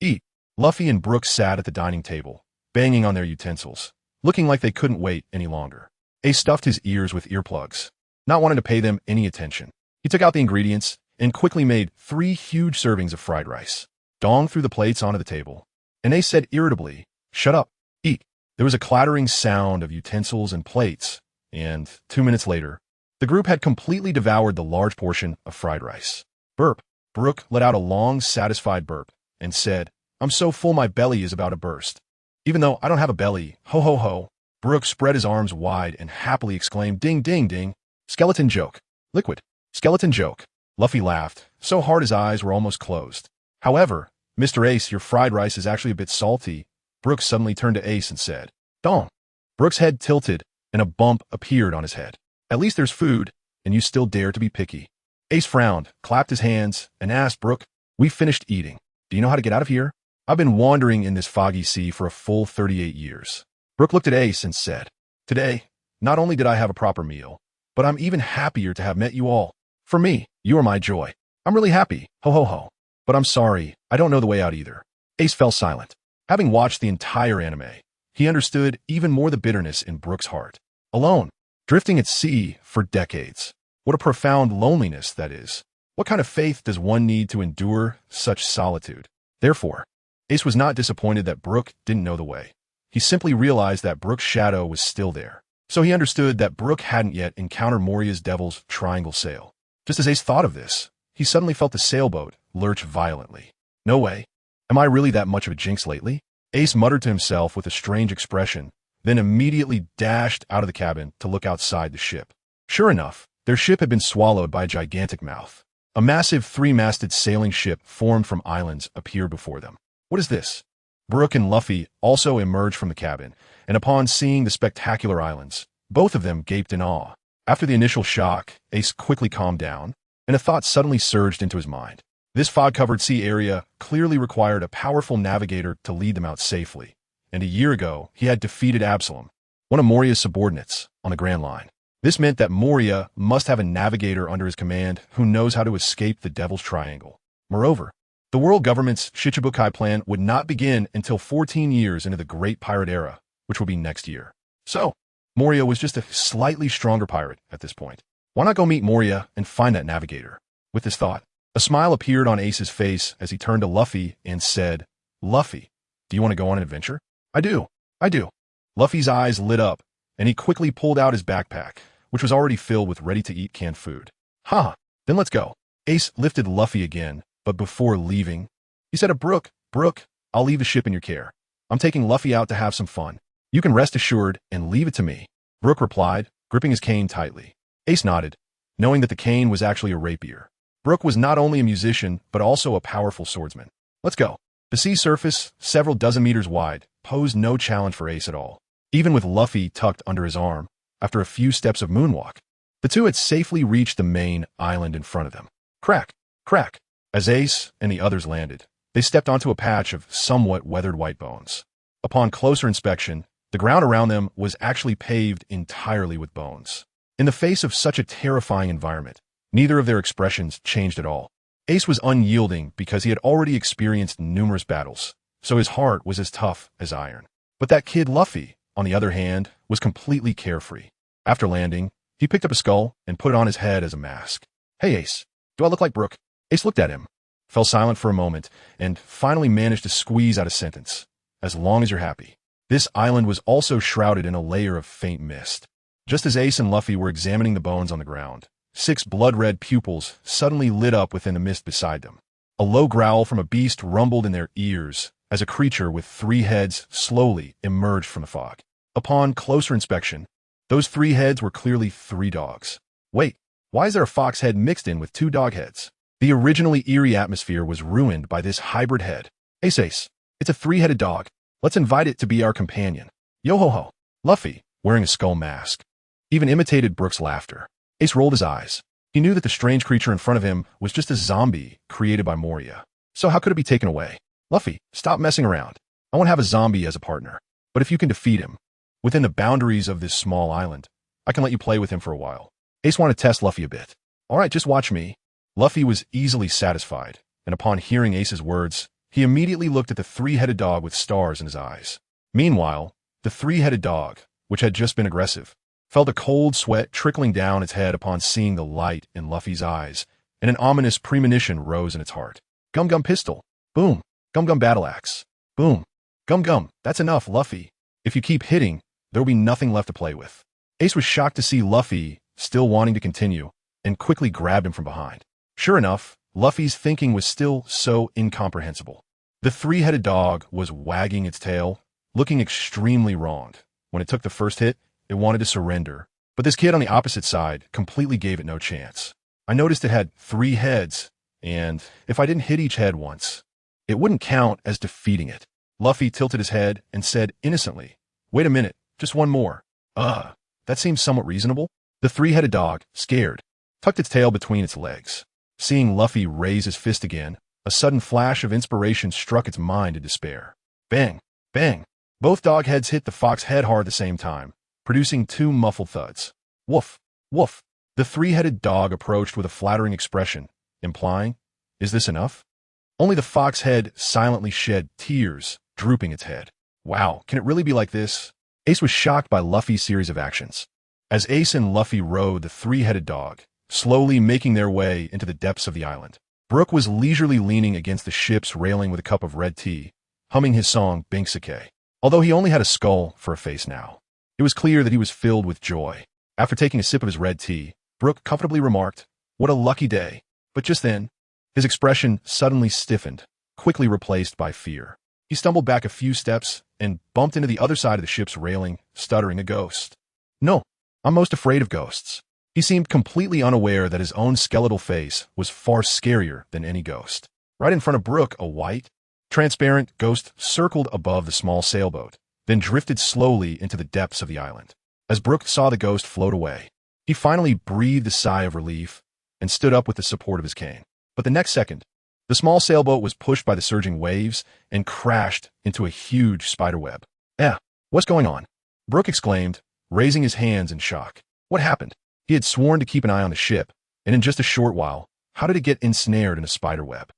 Eat. Luffy and Brook sat at the dining table, banging on their utensils, looking like they couldn't wait any longer. Ace stuffed his ears with earplugs, not wanting to pay them any attention. He took out the ingredients and quickly made 3 huge servings of fried rice. Dong threw the plates onto the table, and Ace said irritably, shut up, eat. There was a clattering sound of utensils and plates, and 2 minutes later, the group had completely devoured the large portion of fried rice. Burp. Brook let out a long, satisfied burp and said, I'm so full my belly is about to burst. Even though I don't have a belly, ho. Brook spread his arms wide and happily exclaimed, ding, ding, ding. Skeleton joke. Liquid. Skeleton joke. Luffy laughed, so hard his eyes were almost closed. However, Mr. Ace, your fried rice is actually a bit salty. Brook suddenly turned to Ace and said, Dong. Brook's head tilted, and a bump appeared on his head. At least there's food, and you still dare to be picky. Ace frowned, clapped his hands, and asked Brook, we've finished eating. Do you know how to get out of here? I've been wandering in this foggy sea for a full 38 years. Brook looked at Ace and said, today, not only did I have a proper meal, but I'm even happier to have met you all. For me, you are my joy. I'm really happy, ho. But I'm sorry, I don't know the way out either. Ace fell silent. Having watched the entire anime, he understood even more the bitterness in Brook's heart. Alone, drifting at sea for decades. What a profound loneliness that is. What kind of faith does one need to endure such solitude? Therefore, Ace was not disappointed that Brook didn't know the way. He simply realized that Brook's shadow was still there. So he understood that Brook hadn't yet encountered Moria's Devil's Triangle Sail. Just as Ace thought of this, he suddenly felt the sailboat lurch violently. No way. Am I really that much of a jinx lately? Ace muttered to himself with a strange expression, then immediately dashed out of the cabin to look outside the ship. Sure enough, their ship had been swallowed by a gigantic mouth. A massive 3-masted sailing ship formed from islands appeared before them. What is this? Brook and Luffy also emerged from the cabin, and upon seeing the spectacular islands, both of them gaped in awe. After the initial shock, Ace quickly calmed down, and a thought suddenly surged into his mind. This fog-covered sea area clearly required a powerful navigator to lead them out safely, and a year ago he had defeated Absalom, one of Moria's subordinates, on the Grand Line. This meant that Moria must have a navigator under his command who knows how to escape the Devil's Triangle. Moreover, the world government's Shichibukai plan would not begin until 14 years into the Great Pirate Era, which will be next year. So, Moria was just a slightly stronger pirate at this point. Why not go meet Moria and find that navigator? With this thought, a smile appeared on Ace's face as he turned to Luffy and said, "Luffy, do you want to go on an adventure?" I do. Luffy's eyes lit up, and he quickly pulled out his backpack, which was already filled with ready-to-eat canned food. "Ha, then let's go." Ace lifted Luffy again, but before leaving, he said to Brook, "I'll leave the ship in your care. I'm taking Luffy out to have some fun. You can rest assured and leave it to me." Brook replied, gripping his cane tightly. Ace nodded, knowing that the cane was actually a rapier. Brook was not only a musician, but also a powerful swordsman. Let's go. The sea surface, several dozen meters wide, posed no challenge for Ace at all. Even with Luffy tucked under his arm, after a few steps of moonwalk, the two had safely reached the main island in front of them. Crack, crack. As Ace and the others landed, they stepped onto a patch of somewhat weathered white bones. Upon closer inspection, the ground around them was actually paved entirely with bones. In the face of such a terrifying environment, neither of their expressions changed at all. Ace was unyielding because he had already experienced numerous battles, so his heart was as tough as iron. But that kid Luffy, on the other hand, was completely carefree. After landing, he picked up a skull and put it on his head as a mask. "Hey Ace, do I look like Brook?" Ace looked at him, fell silent for a moment, and finally managed to squeeze out a sentence. "As long as you're happy." This island was also shrouded in a layer of faint mist. Just as Ace and Luffy were examining the bones on the ground, 6 blood-red pupils suddenly lit up within the mist beside them. A low growl from a beast rumbled in their ears as a creature with 3 heads slowly emerged from the fog. Upon closer inspection, those 3 heads were clearly 3 dogs. Wait, why is there a fox head mixed in with 2 dog heads? The originally eerie atmosphere was ruined by this hybrid head. Ace, it's a 3-headed dog. Let's invite it to be our companion. Yo-ho-ho. Luffy, wearing a skull mask, even imitated Brook's laughter. Ace rolled his eyes. He knew that the strange creature in front of him was just a zombie created by Moria. So how could it be taken away? "Luffy, stop messing around. I won't have a zombie as a partner. But if you can defeat him, within the boundaries of this small island, I can let you play with him for a while." Ace wanted to test Luffy a bit. "All right, just watch me." Luffy was easily satisfied, and upon hearing Ace's words, he immediately looked at the 3-headed dog with stars in his eyes. Meanwhile, the 3-headed dog, which had just been aggressive, felt a cold sweat trickling down its head upon seeing the light in Luffy's eyes, and an ominous premonition rose in its heart. "Gum Gum Pistol. Boom. Gum Gum Battle Axe. Boom. Gum Gum, that's enough, Luffy. If you keep hitting, there will be nothing left to play with." Ace was shocked to see Luffy still wanting to continue, and quickly grabbed him from behind. Sure enough, Luffy's thinking was still so incomprehensible. The 3-headed dog was wagging its tail, looking extremely wronged. When it took the first hit, it wanted to surrender, but this kid on the opposite side completely gave it no chance. I noticed it had 3 heads, and if I didn't hit each head once, it wouldn't count as defeating it. Luffy tilted his head and said innocently, "Wait a minute, just one more." That seems somewhat reasonable." The 3-headed dog, scared, tucked its tail between its legs. Seeing Luffy raise his fist again, a sudden flash of inspiration struck its mind in despair. Bang! Bang! Both dog heads hit the fox head hard at the same time, producing 2 muffled thuds. Woof! Woof! The 3-headed dog approached with a flattering expression, implying, "Is this enough?" Only the fox head silently shed tears, drooping its head. Wow, can it really be like this? Ace was shocked by Luffy's series of actions. As Ace and Luffy rode the 3-headed dog, slowly making their way into the depths of the island, Brook was leisurely leaning against the ship's railing with a cup of red tea, humming his song Binksake. Although he only had a skull for a face now, it was clear that he was filled with joy. After taking a sip of his red tea, Brook comfortably remarked, "What a lucky day." But just then, his expression suddenly stiffened, quickly replaced by fear. He stumbled back a few steps and bumped into the other side of the ship's railing, stuttering a ghost. "No, I'm most afraid of ghosts." He seemed completely unaware that his own skeletal face was far scarier than any ghost. Right in front of Brook, a white, transparent ghost circled above the small sailboat, then drifted slowly into the depths of the island. As Brook saw the ghost float away, he finally breathed a sigh of relief and stood up with the support of his cane. But the next second, the small sailboat was pushed by the surging waves and crashed into a huge spiderweb. What's going on?" Brook exclaimed, raising his hands in shock. What happened? He had sworn to keep an eye on the ship, and in just a short while, how did it get ensnared in a spider web?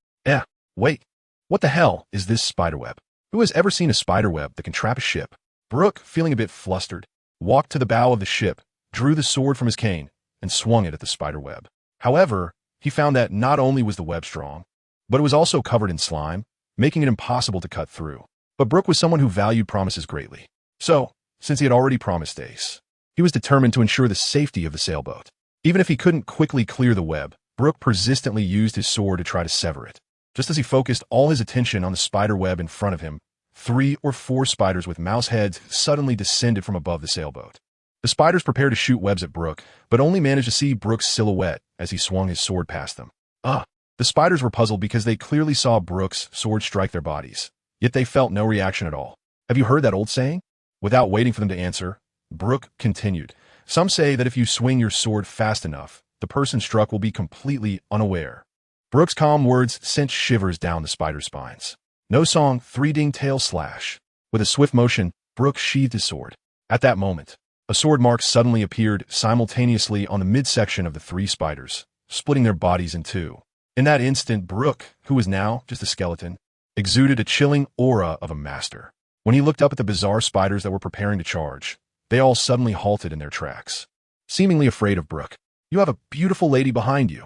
Wait. What the hell is this spider web? Who has ever seen a spider web that can trap a ship? Brooke, feeling a bit flustered, walked to the bow of the ship, drew the sword from his cane, and swung it at the spider web. However, he found that not only was the web strong, but it was also covered in slime, making it impossible to cut through. But Brooke was someone who valued promises greatly. So, since he had already promised Ace, he was determined to ensure the safety of the sailboat. Even if he couldn't quickly clear the web, Brooke persistently used his sword to try to sever it. Just as he focused all his attention on the spider web in front of him, 3 or 4 spiders with mouse heads suddenly descended from above the sailboat. The spiders prepared to shoot webs at Brooke, but only managed to see Brooke's silhouette as he swung his sword past them. The spiders were puzzled because they clearly saw Brooke's sword strike their bodies, yet they felt no reaction at all. Have you heard that old saying? Without waiting for them to answer, Brooke continued. Some say that if you swing your sword fast enough, the person struck will be completely unaware. Brooke's calm words sent shivers down the spider's spines. No song, 3-ding tail slash. With a swift motion, Brooke sheathed his sword. At that moment, a sword mark suddenly appeared simultaneously on the midsection of the 3 spiders, splitting their bodies in 2. In that instant, Brooke, who was now just a skeleton, exuded a chilling aura of a master. When he looked up at the bizarre spiders that were preparing to charge, they all suddenly halted in their tracks, seemingly afraid of Brooke. You have a beautiful lady behind you.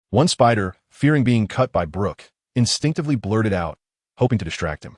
One spider, fearing being cut by Brooke, instinctively blurted out, hoping to distract him.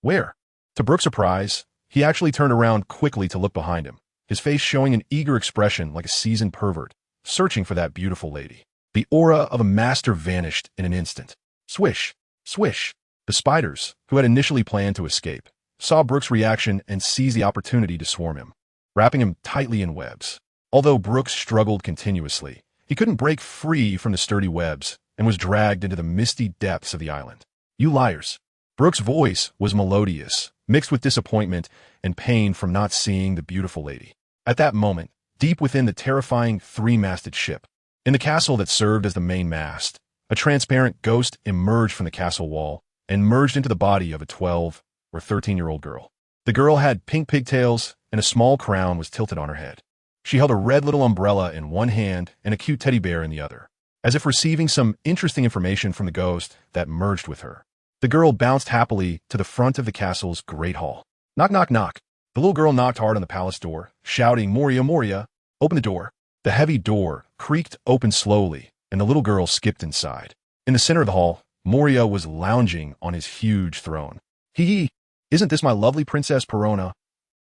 Where? To Brooke's surprise, he actually turned around quickly to look behind him, his face showing an eager expression like a seasoned pervert, searching for that beautiful lady. The aura of a master vanished in an instant. Swish, swish. The spiders, who had initially planned to escape, saw Brooke's reaction and seized the opportunity to swarm him, wrapping him tightly in webs. Although Brooke struggled continuously, he couldn't break free from the sturdy webs and was dragged into the misty depths of the island. You liars. Brooke's voice was melodious, mixed with disappointment and pain from not seeing the beautiful lady. At that moment, deep within the terrifying 3-masted ship, in the castle that served as the main mast, a transparent ghost emerged from the castle wall and merged into the body of a 12 or 13-year-old girl. The girl had pink pigtails and a small crown was tilted on her head. She held a red little umbrella in one hand and a cute teddy bear in the other, as if receiving some interesting information from the ghost that merged with her. The girl bounced happily to the front of the castle's great hall. Knock, knock, knock. The little girl knocked hard on the palace door, shouting, Moria, Moria, open the door. The heavy door creaked open slowly, and the little girl skipped inside. In the center of the hall, Moria was lounging on his huge throne. Hee, isn't this my lovely Princess Perona?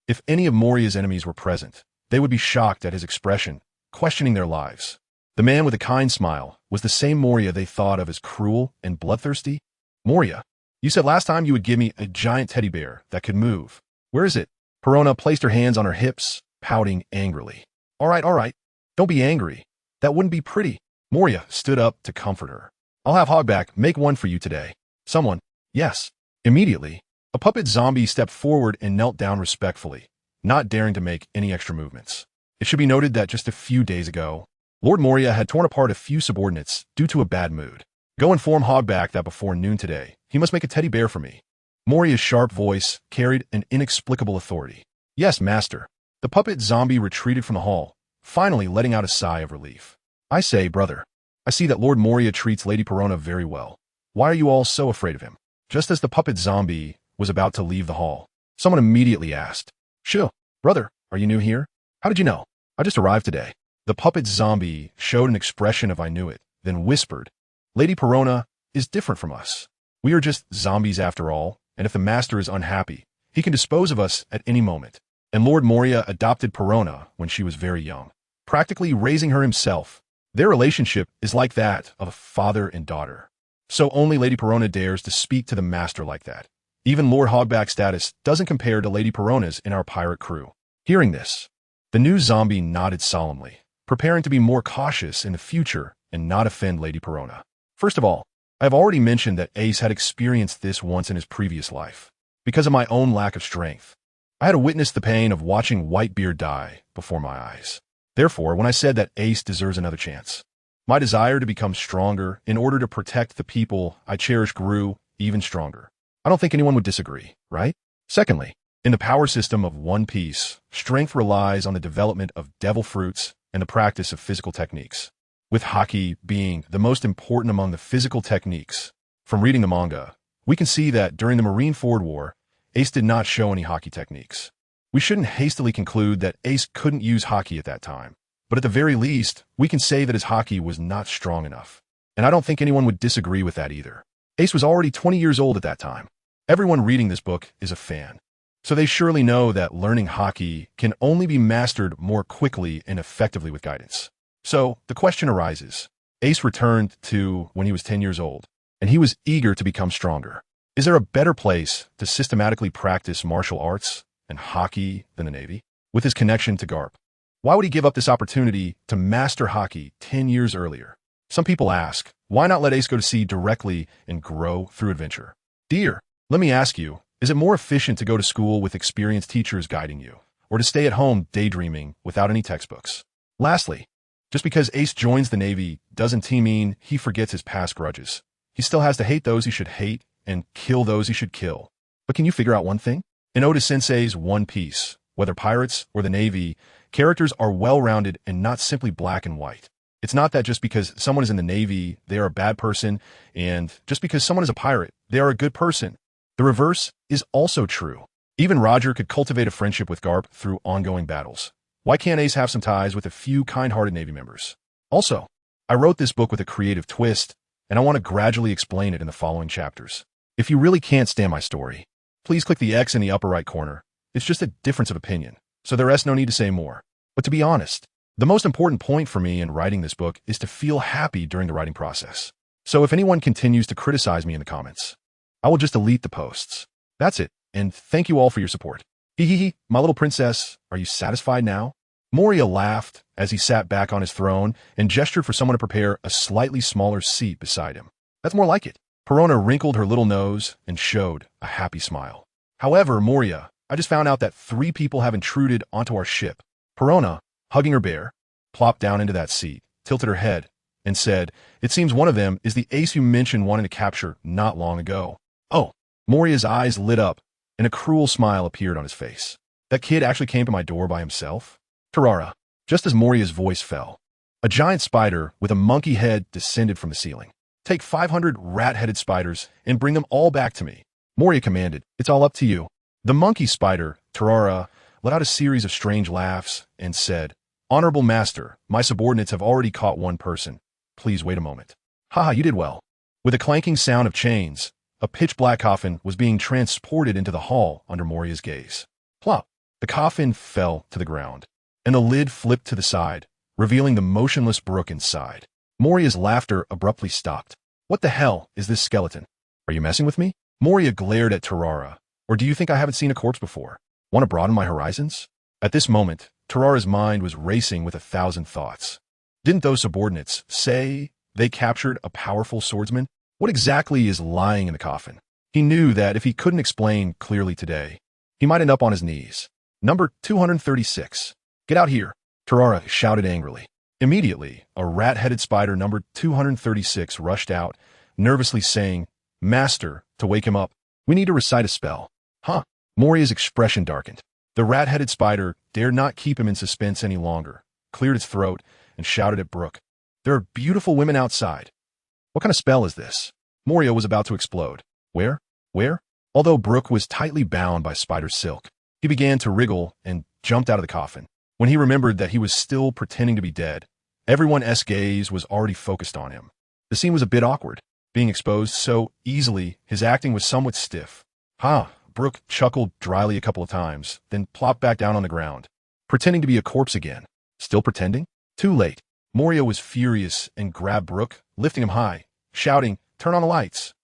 If any of Moria's enemies were present, they would be shocked at his expression, questioning their lives. The man with a kind smile was the same Moria they thought of as cruel and bloodthirsty. Moria, you said last time you would give me a giant teddy bear that could move. Where is it? Perona placed her hands on her hips, pouting angrily. All right. Don't be angry. That wouldn't be pretty. Moria stood up to comfort her. I'll have Hogback make one for you today. Someone. Yes. Immediately, a puppet zombie stepped forward and knelt down respectfully, not daring to make any extra movements. It should be noted that just a few days ago, Lord Moria had torn apart a few subordinates due to a bad mood. Go inform Hogback that before noon today, he must make a teddy bear for me. Moria's sharp voice carried an inexplicable authority. Yes, master. The puppet zombie retreated from the hall, finally letting out a sigh of relief. I say, brother, I see that Lord Moria treats Lady Perona very well. Why are you all so afraid of him? Just as the puppet zombie was about to leave the hall, someone immediately asked, Shoo, brother, are you new here? How did you know? I just arrived today. The puppet zombie showed an expression of I knew it, then whispered, Lady Perona is different from us. We are just zombies after all, and if the master is unhappy, he can dispose of us at any moment. And Lord Moria adopted Perona when she was very young, practically raising her himself. Their relationship is like that of a father and daughter. So only Lady Perona dares to speak to the master like that. Even Lord Hogback's status doesn't compare to Lady Perona's in our pirate crew. Hearing this, the new zombie nodded solemnly, preparing to be more cautious in the future and not offend Lady Perona. First of all, I have already mentioned that Ace had experienced this once in his previous life. Because of my own lack of strength, I had to witness the pain of watching Whitebeard die before my eyes. Therefore, when I said that Ace deserves another chance, my desire to become stronger in order to protect the people I cherish grew even stronger. I don't think anyone would disagree, right? Secondly, In the power system of One Piece, strength relies on the development of devil fruits and the practice of physical techniques, with Haki being the most important among the physical techniques. From reading the manga, we can see that during the Marineford War, Ace did not show any Haki techniques. We shouldn't hastily conclude that Ace couldn't use Haki at that time, but at the very least, we can say that his Haki was not strong enough. And I don't think anyone would disagree with that either. Ace was already 20 years old at that time. Everyone reading this book is a fan, so they surely know that learning Haki can only be mastered more quickly and effectively with guidance. So the question arises, Ace returned to when he was 10 years old, and he was eager to become stronger. Is there a better place to systematically practice martial arts and Haki than the Navy? With his connection to Garp, why would he give up this opportunity to master Haki 10 years earlier? Some people ask, why not let Ace go to sea directly and grow through adventure? Dear, let me ask you, is it more efficient to go to school with experienced teachers guiding you, or to stay at home daydreaming without any textbooks? Lastly, just because Ace joins the Navy doesn't mean he forgets his past grudges. He still has to hate those he should hate and kill those he should kill. But can you figure out one thing? In Oda Sensei's One Piece, whether pirates or the Navy, characters are well-rounded and not simply black and white. It's not that just because someone is in the Navy, they are a bad person, and just because someone is a pirate, they are a good person. The reverse is also true. Even Roger could cultivate a friendship with Garp through ongoing battles. Why can't Ace have some ties with a few kind-hearted Navy members? Also, I wrote this book with a creative twist, and I want to gradually explain it in the following chapters. If you really can't stand my story, please click the X in the upper right corner. It's just a difference of opinion, so there's no need to say more. But to be honest, the most important point for me in writing this book is to feel happy during the writing process. So if anyone continues to criticize me in the comments, I will just delete the posts. That's it, and thank you all for your support. Hehehe, my little princess, are you satisfied now? Moria laughed as he sat back on his throne and gestured for someone to prepare a slightly smaller seat beside him. That's more like it. Perona wrinkled her little nose and showed a happy smile. However, Moria, I just found out that 3 people have intruded onto our ship. Perona, hugging her bear, plopped down into that seat, tilted her head, and said, it seems one of them is the Ace you mentioned wanting to capture not long ago. Oh, Moria's eyes lit up, and a cruel smile appeared on his face. That kid actually came to my door by himself? Tarara, just as Moria's voice fell, a giant spider with a monkey head descended from the ceiling. Take 500 rat-headed spiders and bring them all back to me. Moria commanded, it's all up to you. The monkey spider, Tarara, let out a series of strange laughs and said, Honorable Master, my subordinates have already caught one person. Please wait a moment. Haha, you did well. With a clanking sound of chains, a pitch-black coffin was being transported into the hall under Moria's gaze. Plop! The coffin fell to the ground, and the lid flipped to the side, revealing the motionless Brook inside. Moria's laughter abruptly stopped. What the hell is this skeleton? Are you messing with me? Moria glared at Tarara. Or do you think I haven't seen a corpse before? Want to broaden my horizons? At this moment, Tarara's mind was racing with 1,000 thoughts. Didn't those subordinates say they captured a powerful swordsman? What exactly is lying in the coffin? He knew that if he couldn't explain clearly today, he might end up on his knees. Number 236. Get out here, Tarara shouted angrily. Immediately, a rat-headed spider number 236 rushed out, nervously saying, Master, to wake him up, we need to recite a spell. Huh? Moria's expression darkened. The rat-headed spider dared not keep him in suspense any longer, cleared its throat, and shouted at Brook. There are beautiful women outside. What kind of spell is this? Moria was about to explode. Where? Where? Although Brook was tightly bound by spider silk, he began to wriggle and jumped out of the coffin. When he remembered that he was still pretending to be dead, everyone's gaze was already focused on him. The scene was a bit awkward. Being exposed so easily, his acting was somewhat stiff. Ha! Brook chuckled dryly a couple of times, then plopped back down on the ground, pretending to be a corpse again. Still pretending? Too late. Moria was furious and grabbed Brook, lifting him high, shouting, Turn on the lights.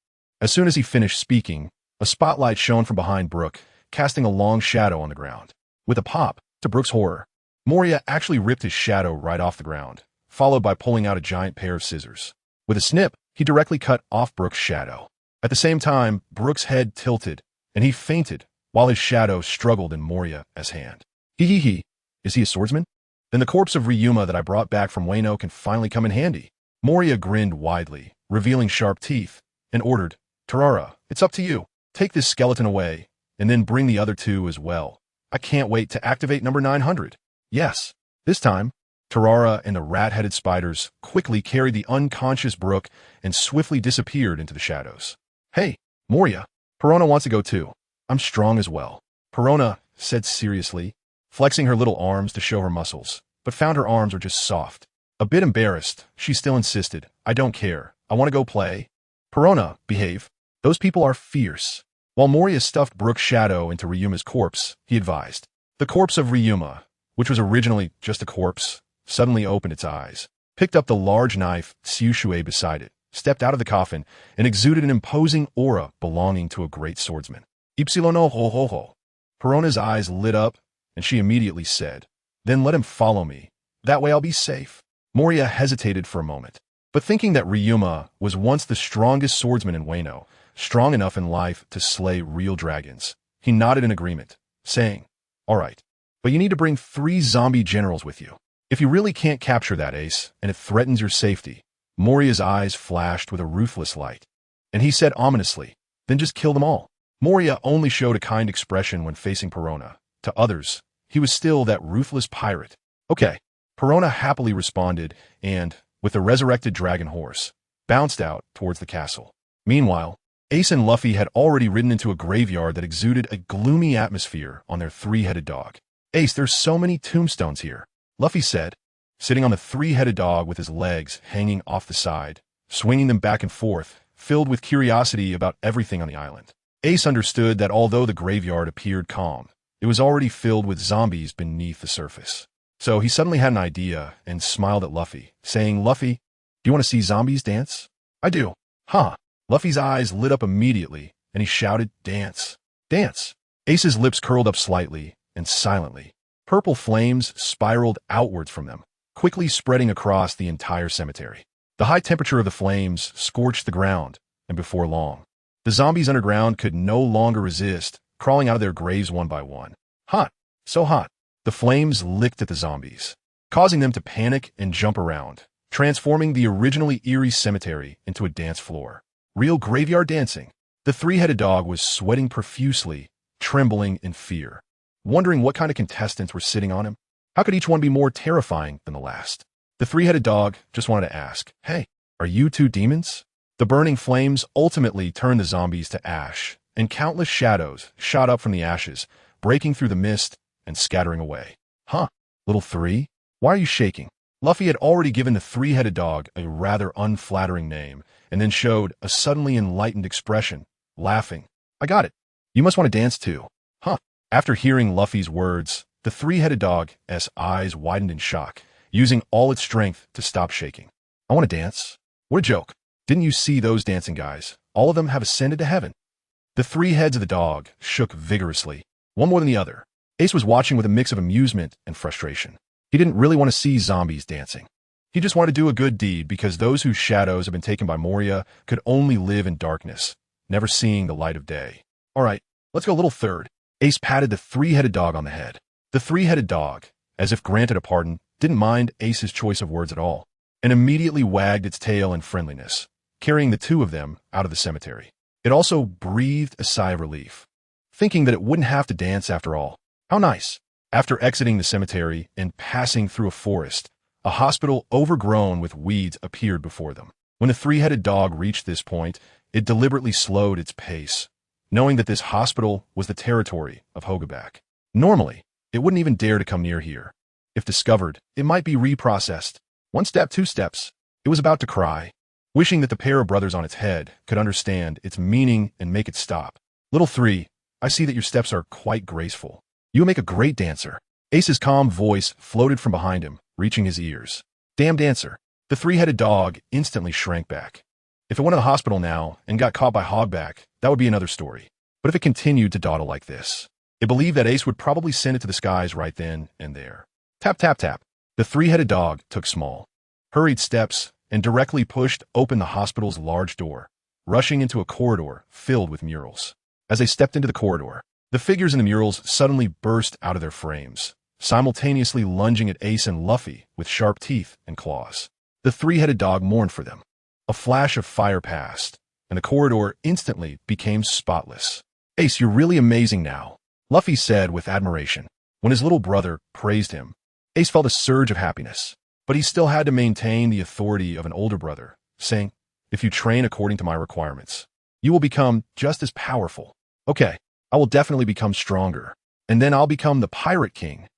As soon as he finished speaking, a spotlight shone from behind Brook, casting a long shadow on the ground. With a pop, to Brook's horror, Moria actually ripped his shadow right off the ground, followed by pulling out a giant pair of scissors. With a snip, he directly cut off Brook's shadow. At the same time, Brook's head tilted, and he fainted, while his shadow struggled in Moria's hand. Hee. Is he a swordsman? Then the corpse of Ryuma that I brought back from Wano can finally come in handy. Moria grinned widely, revealing sharp teeth, and ordered, Tarara, it's up to you. Take this skeleton away, and then bring the other two as well. I can't wait to activate number 900. Yes. This time, Tarara and the rat-headed spiders quickly carried the unconscious Brook and swiftly disappeared into the shadows. Hey, Moria, Perona wants to go too. I'm strong as well. Perona said seriously, flexing her little arms to show her muscles, but found her arms were just soft. A bit embarrassed, she still insisted, I don't care. I want to go play. Perona, behave. Those people are fierce. While Moria stuffed Brook's shadow into Ryuma's corpse, he advised. The corpse of Ryuma, which was originally just a corpse, suddenly opened its eyes, picked up the large knife Tsushuei beside it, stepped out of the coffin, and exuded an imposing aura belonging to a great swordsman. Ipsilono ho ho ho. Perona's eyes lit up, and she immediately said, Then let him follow me. That way I'll be safe. Moria hesitated for a moment, but thinking that Ryuma was once the strongest swordsman in Wano, strong enough in life to slay real dragons, he nodded in agreement, saying, All right, but you need to bring 3 zombie generals with you. If you really can't capture that ace, and it threatens your safety, Moria's eyes flashed with a ruthless light, and he said ominously, Then just kill them all. Moria only showed a kind expression when facing Perona. To others, he was still that ruthless pirate. Okay, Perona happily responded and, with the resurrected dragon horse, bounced out towards the castle. Meanwhile, Ace and Luffy had already ridden into a graveyard that exuded a gloomy atmosphere on their 3-headed dog. Ace, there's so many tombstones here, Luffy said, sitting on the 3-headed dog with his legs hanging off the side, swinging them back and forth, filled with curiosity about everything on the island. Ace understood that although the graveyard appeared calm, it was already filled with zombies beneath the surface. So he suddenly had an idea and smiled at Luffy, saying, Luffy, do you want to see zombies dance? I do. Huh. Luffy's eyes lit up immediately, and he shouted, Dance. Dance. Ace's lips curled up slightly, and silently, purple flames spiraled outwards from them, quickly spreading across the entire cemetery. The high temperature of the flames scorched the ground, and before long, the zombies underground could no longer resist, crawling out of their graves one by one. Hot. So hot. The flames licked at the zombies, causing them to panic and jump around, transforming the originally eerie cemetery into a dance floor. Real graveyard dancing. The 3-headed dog was sweating profusely, trembling in fear, wondering what kind of contestants were sitting on him. How could each one be more terrifying than the last? The 3-headed dog just wanted to ask, Hey, are you 2 demons? The burning flames ultimately turned the zombies to ash, and countless shadows shot up from the ashes, breaking through the mist and scattering away. Huh, little 3? Why are you shaking? Luffy had already given the 3-headed dog a rather unflattering name, and then showed a suddenly enlightened expression, laughing. I got it. You must want to dance too. Huh. After hearing Luffy's words, the 3-headed dog's eyes widened in shock, using all its strength to stop shaking. I want to dance? What a joke. Didn't you see those dancing guys? All of them have ascended to heaven. The 3 heads of the dog shook vigorously, one more than the other. Ace was watching with a mix of amusement and frustration. He didn't really want to see zombies dancing. He just wanted to do a good deed because those whose shadows had been taken by Moria could only live in darkness, never seeing the light of day. All right, let's go a little third. Ace patted the 3-headed dog on the head. The 3-headed dog, as if granted a pardon, didn't mind Ace's choice of words at all, and immediately wagged its tail in friendliness, carrying the 2 of them out of the cemetery. It also breathed a sigh of relief, thinking that it wouldn't have to dance after all. How nice. After exiting the cemetery and passing through a forest, a hospital overgrown with weeds appeared before them. When the 3-headed dog reached this point, it deliberately slowed its pace, knowing that this hospital was the territory of Hogaback. Normally, it wouldn't even dare to come near here. If discovered, it might be reprocessed. 1 step, 2 steps. It was about to cry, wishing that the pair of brothers on its head could understand its meaning and make it stop. Little 3, I see that your steps are quite graceful. You make a great dancer. Ace's calm voice floated from behind him, reaching his ears. Damn dancer. The 3-headed dog instantly shrank back. If it went to the hospital now and got caught by Hogback, that would be another story. But if it continued to dawdle like this, it believed that Ace would probably send it to the skies right then and there. Tap, tap, tap. The 3-headed dog took small, hurried steps and directly pushed open the hospital's large door, rushing into a corridor filled with murals. As they stepped into the corridor, the figures in the murals suddenly burst out of their frames, simultaneously lunging at Ace and Luffy with sharp teeth and claws. The 3-headed dog mourned for them. A flash of fire passed, and the corridor instantly became spotless. Ace, you're really amazing now, Luffy said with admiration. When his little brother praised him, Ace felt a surge of happiness. But he still had to maintain the authority of an older brother, saying, if you train according to my requirements, you will become just as powerful. Okay, I will definitely become stronger, and then I'll become the Pirate King,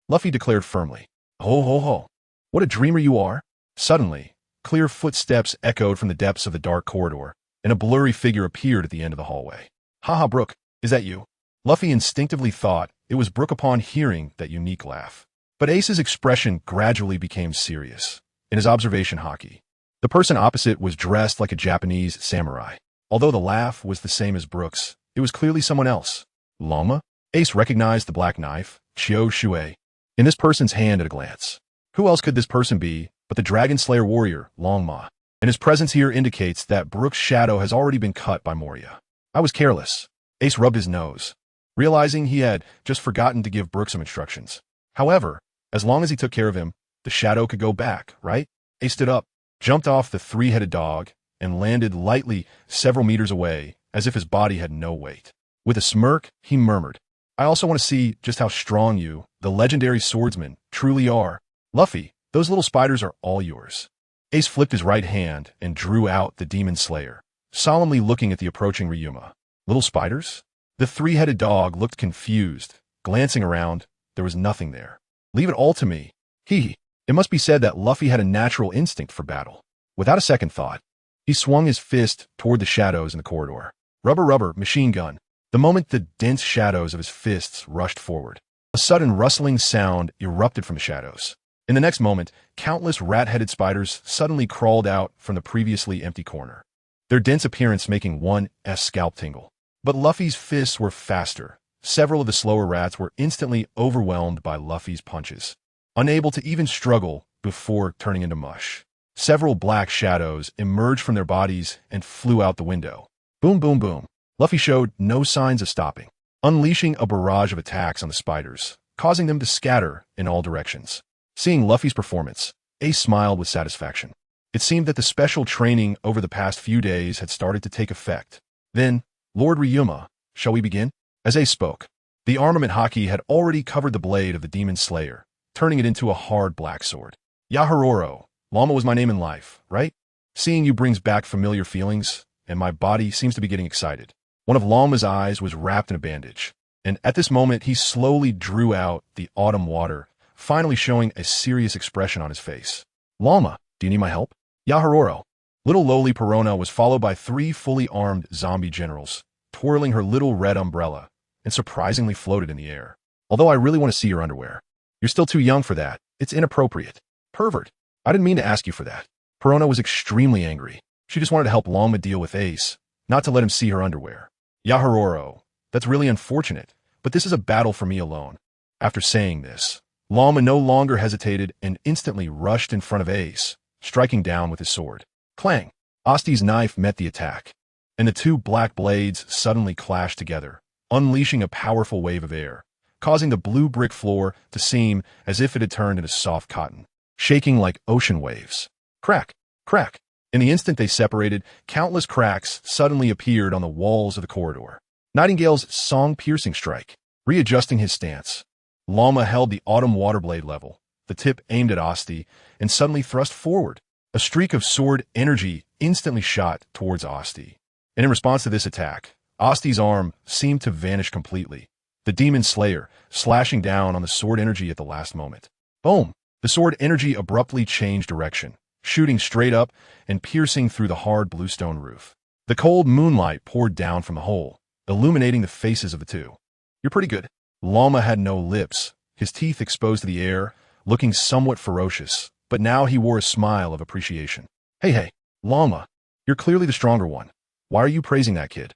Luffy declared firmly. Ho ho ho. What a dreamer you are. Suddenly, clear footsteps echoed from the depths of the dark corridor, and a blurry figure appeared at the end of the hallway. Haha, Brook, is that you? Luffy instinctively thought it was Brook upon hearing that unique laugh. But Ace's expression gradually became serious. In his observation haki, the person opposite was dressed like a Japanese samurai. Although the laugh was the same as Brook's, it was clearly someone else. Longma? Ace recognized the black knife, Chiou Shui, in this person's hand at a glance. Who else could this person be but the Dragon Slayer warrior, Longma? And his presence here indicates that Brook's shadow has already been cut by Moria. I was careless. Ace rubbed his nose, realizing he had just forgotten to give Brook some instructions. However, as long as he took care of him, the shadow could go back, right? Ace stood up, jumped off the three-headed dog, and landed lightly several meters away, as if his body had no weight. With a smirk, he murmured, I also want to see just how strong you, the legendary swordsman, truly are. Luffy, those little spiders are all yours. Ace flipped his right hand and drew out the Demon Slayer, solemnly looking at the approaching Ryuma. Little spiders? The three-headed dog looked confused. Glancing around, there was nothing there. Leave it all to me. It must be said that Luffy had a natural instinct for battle. Without a second thought, he swung his fist toward the shadows in the corridor. Rubber, rubber, machine gun. The moment the dense shadows of his fists rushed forward, a sudden rustling sound erupted from the shadows. In the next moment, countless rat-headed spiders suddenly crawled out from the previously empty corner, their dense appearance making one's scalp tingle. But Luffy's fists were faster. Several of the slower rats were instantly overwhelmed by Luffy's punches, unable to even struggle before turning into mush. Several black shadows emerged from their bodies and flew out the window. Boom, boom, boom. Luffy showed no signs of stopping, unleashing a barrage of attacks on the spiders, causing them to scatter in all directions. Seeing Luffy's performance, Ace smiled with satisfaction. It seemed that the special training over the past few days had started to take effect. Then, Lord Ryuma, shall we begin? As Ace spoke, the armament haki had already covered the blade of the Demon Slayer, turning it into a hard black sword. Yaharoro, Lama was my name in life, right? Seeing you brings back familiar feelings, and my body seems to be getting excited. One of Lama's eyes was wrapped in a bandage, and at this moment he slowly drew out the autumn water, finally showing a serious expression on his face. Lama, do you need my help? Yaharoro. Little lowly Perona was followed by 3 fully armed zombie generals, twirling her little red umbrella, and surprisingly floated in the air. Although I really want to see your underwear. You're still too young for that. It's inappropriate. Pervert. I didn't mean to ask you for that. Perona was extremely angry. She just wanted to help Longma deal with Ace, not to let him see her underwear. Yaharoro, that's really unfortunate, but this is a battle for me alone. After saying this, Longma no longer hesitated and instantly rushed in front of Ace, striking down with his sword. Clang! Asti's knife met the attack, and the 2 black blades suddenly clashed together, unleashing a powerful wave of air, causing the blue brick floor to seem as if it had turned into soft cotton, shaking like ocean waves. Crack! Crack! In the instant they separated, countless cracks suddenly appeared on the walls of the corridor. Nightingale's song-piercing strike. Readjusting his stance, Lama held the autumn water blade level, the tip aimed at Asti, and suddenly thrust forward. A streak of sword energy instantly shot towards Asti. And in response to this attack, Asti's arm seemed to vanish completely, the Demon Slayer slashing down on the sword energy at the last moment. Boom! The sword energy abruptly changed direction, shooting straight up and piercing through the hard bluestone roof. The cold moonlight poured down from the hole, illuminating the faces of the 2. You're pretty good. Lama had no lips, his teeth exposed to the air, looking somewhat ferocious, but now he wore a smile of appreciation. Hey, Lama, you're clearly the stronger one. Why are you praising that kid?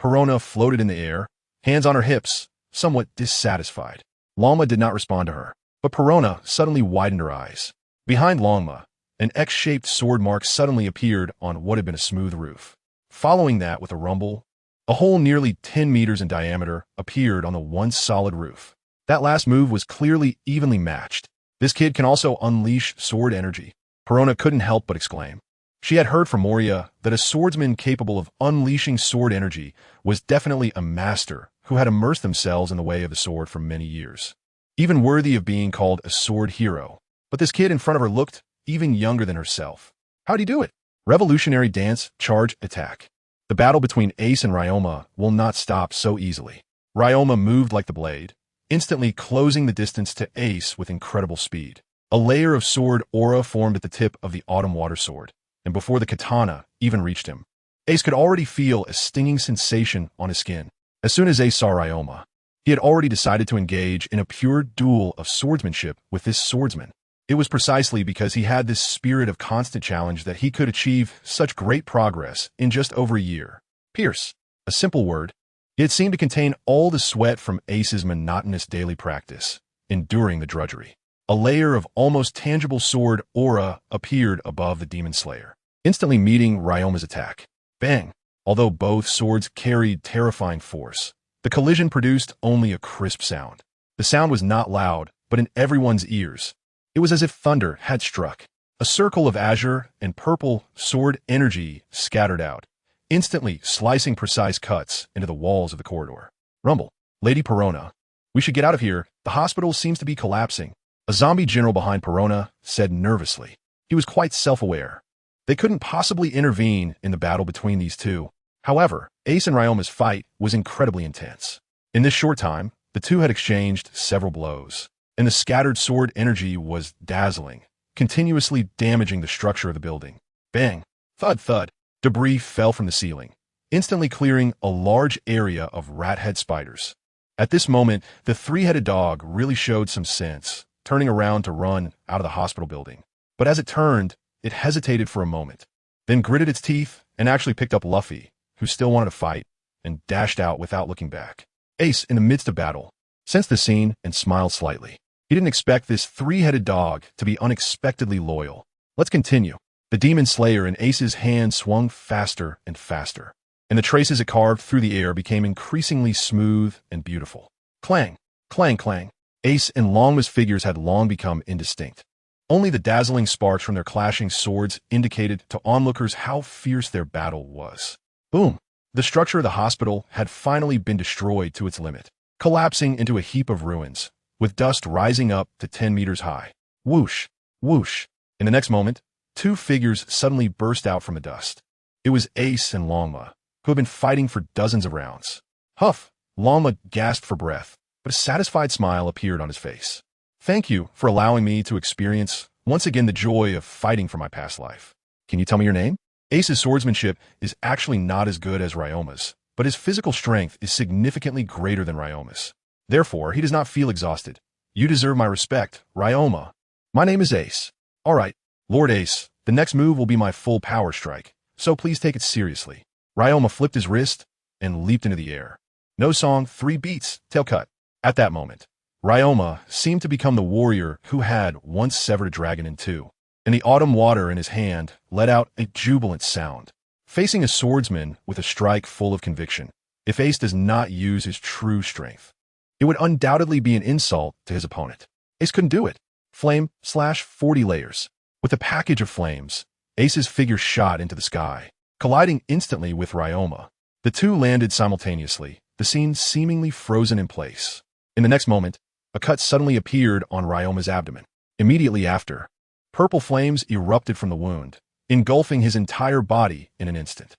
Perona floated in the air, hands on her hips, somewhat dissatisfied. Lama did not respond to her, but Perona suddenly widened her eyes. Behind Longma, an X-shaped sword mark suddenly appeared on what had been a smooth roof. Following that with a rumble, a hole nearly 10 meters in diameter appeared on the once solid roof. That last move was clearly evenly matched. This kid can also unleash sword energy. Perona couldn't help but exclaim. She had heard from Moria that a swordsman capable of unleashing sword energy was definitely a master who had immersed themselves in the way of the sword for many years, even worthy of being called a sword hero. But this kid in front of her looked even younger than herself. How'd he do it? Revolutionary dance, charge, attack. The battle between Ace and Ryoma will not stop so easily. Ryoma moved like the blade, instantly closing the distance to Ace with incredible speed. A layer of sword aura formed at the tip of the autumn water sword, and before the katana even reached him, Ace could already feel a stinging sensation on his skin. As soon as Ace saw Ryoma, he had already decided to engage in a pure duel of swordsmanship with this swordsman. It was precisely because he had this spirit of constant challenge that he could achieve such great progress in just over a year. Pierce, a simple word, yet seemed to contain all the sweat from Ace's monotonous daily practice, enduring the drudgery. A layer of almost tangible sword aura appeared above the Demon Slayer, instantly meeting Ryoma's attack. Bang! Although both swords carried terrifying force, the collision produced only a crisp sound. The sound was not loud, but in everyone's ears. It was as if thunder had struck. A circle of azure and purple sword energy scattered out, instantly slicing precise cuts into the walls of the corridor. Rumble. Lady Perona. We should get out of here. The hospital seems to be collapsing. A zombie general behind Perona said nervously. He was quite self-aware. They couldn't possibly intervene in the battle between these two. However, Ace and Ryoma's fight was incredibly intense. In this short time, the two had exchanged several blows, and the scattered sword energy was dazzling, continuously damaging the structure of the building. Bang! Thud thud! Debris fell from the ceiling, instantly clearing a large area of rat-head spiders. At this moment, the three-headed dog really showed some sense, turning around to run out of the hospital building. But as it turned, it hesitated for a moment, then gritted its teeth and actually picked up Luffy, who still wanted to fight, and dashed out without looking back. Ace, in the midst of battle, sensed the scene and smiled slightly. He didn't expect this three-headed dog to be unexpectedly loyal. Let's continue. The Demon Slayer in Ace's hand swung faster and faster, and the traces it carved through the air became increasingly smooth and beautiful. Clang, clang, clang. Ace and Longma's figures had long become indistinct. Only the dazzling sparks from their clashing swords indicated to onlookers how fierce their battle was. Boom! The structure of the hospital had finally been destroyed to its limit, collapsing into a heap of ruins, with dust rising up to 10 meters high. Whoosh! Whoosh! In the next moment, two figures suddenly burst out from the dust. It was Ace and Longma, who had been fighting for dozens of rounds. Huff! Longma gasped for breath, but a satisfied smile appeared on his face. Thank you for allowing me to experience once again the joy of fighting for my past life. Can you tell me your name? Ace's swordsmanship is actually not as good as Ryoma's, but his physical strength is significantly greater than Ryoma's. Therefore, he does not feel exhausted. You deserve my respect, Ryoma. My name is Ace. All right, Lord Ace, the next move will be my full power strike, so please take it seriously. Ryoma flipped his wrist and leaped into the air. No song, 3 beats, tail cut. At that moment, Ryoma seemed to become the warrior who had once severed a dragon in two, and the autumn water in his hand let out a jubilant sound. Facing a swordsman with a strike full of conviction, if Ace does not use his true strength, it would undoubtedly be an insult to his opponent. Ace couldn't do it. Flame slash 40 layers. With a package of flames, Ace's figure shot into the sky, colliding instantly with Ryoma. The two landed simultaneously, the scene seemingly frozen in place. In the next moment, a cut suddenly appeared on Ryoma's abdomen. Immediately after, purple flames erupted from the wound, engulfing his entire body in an instant.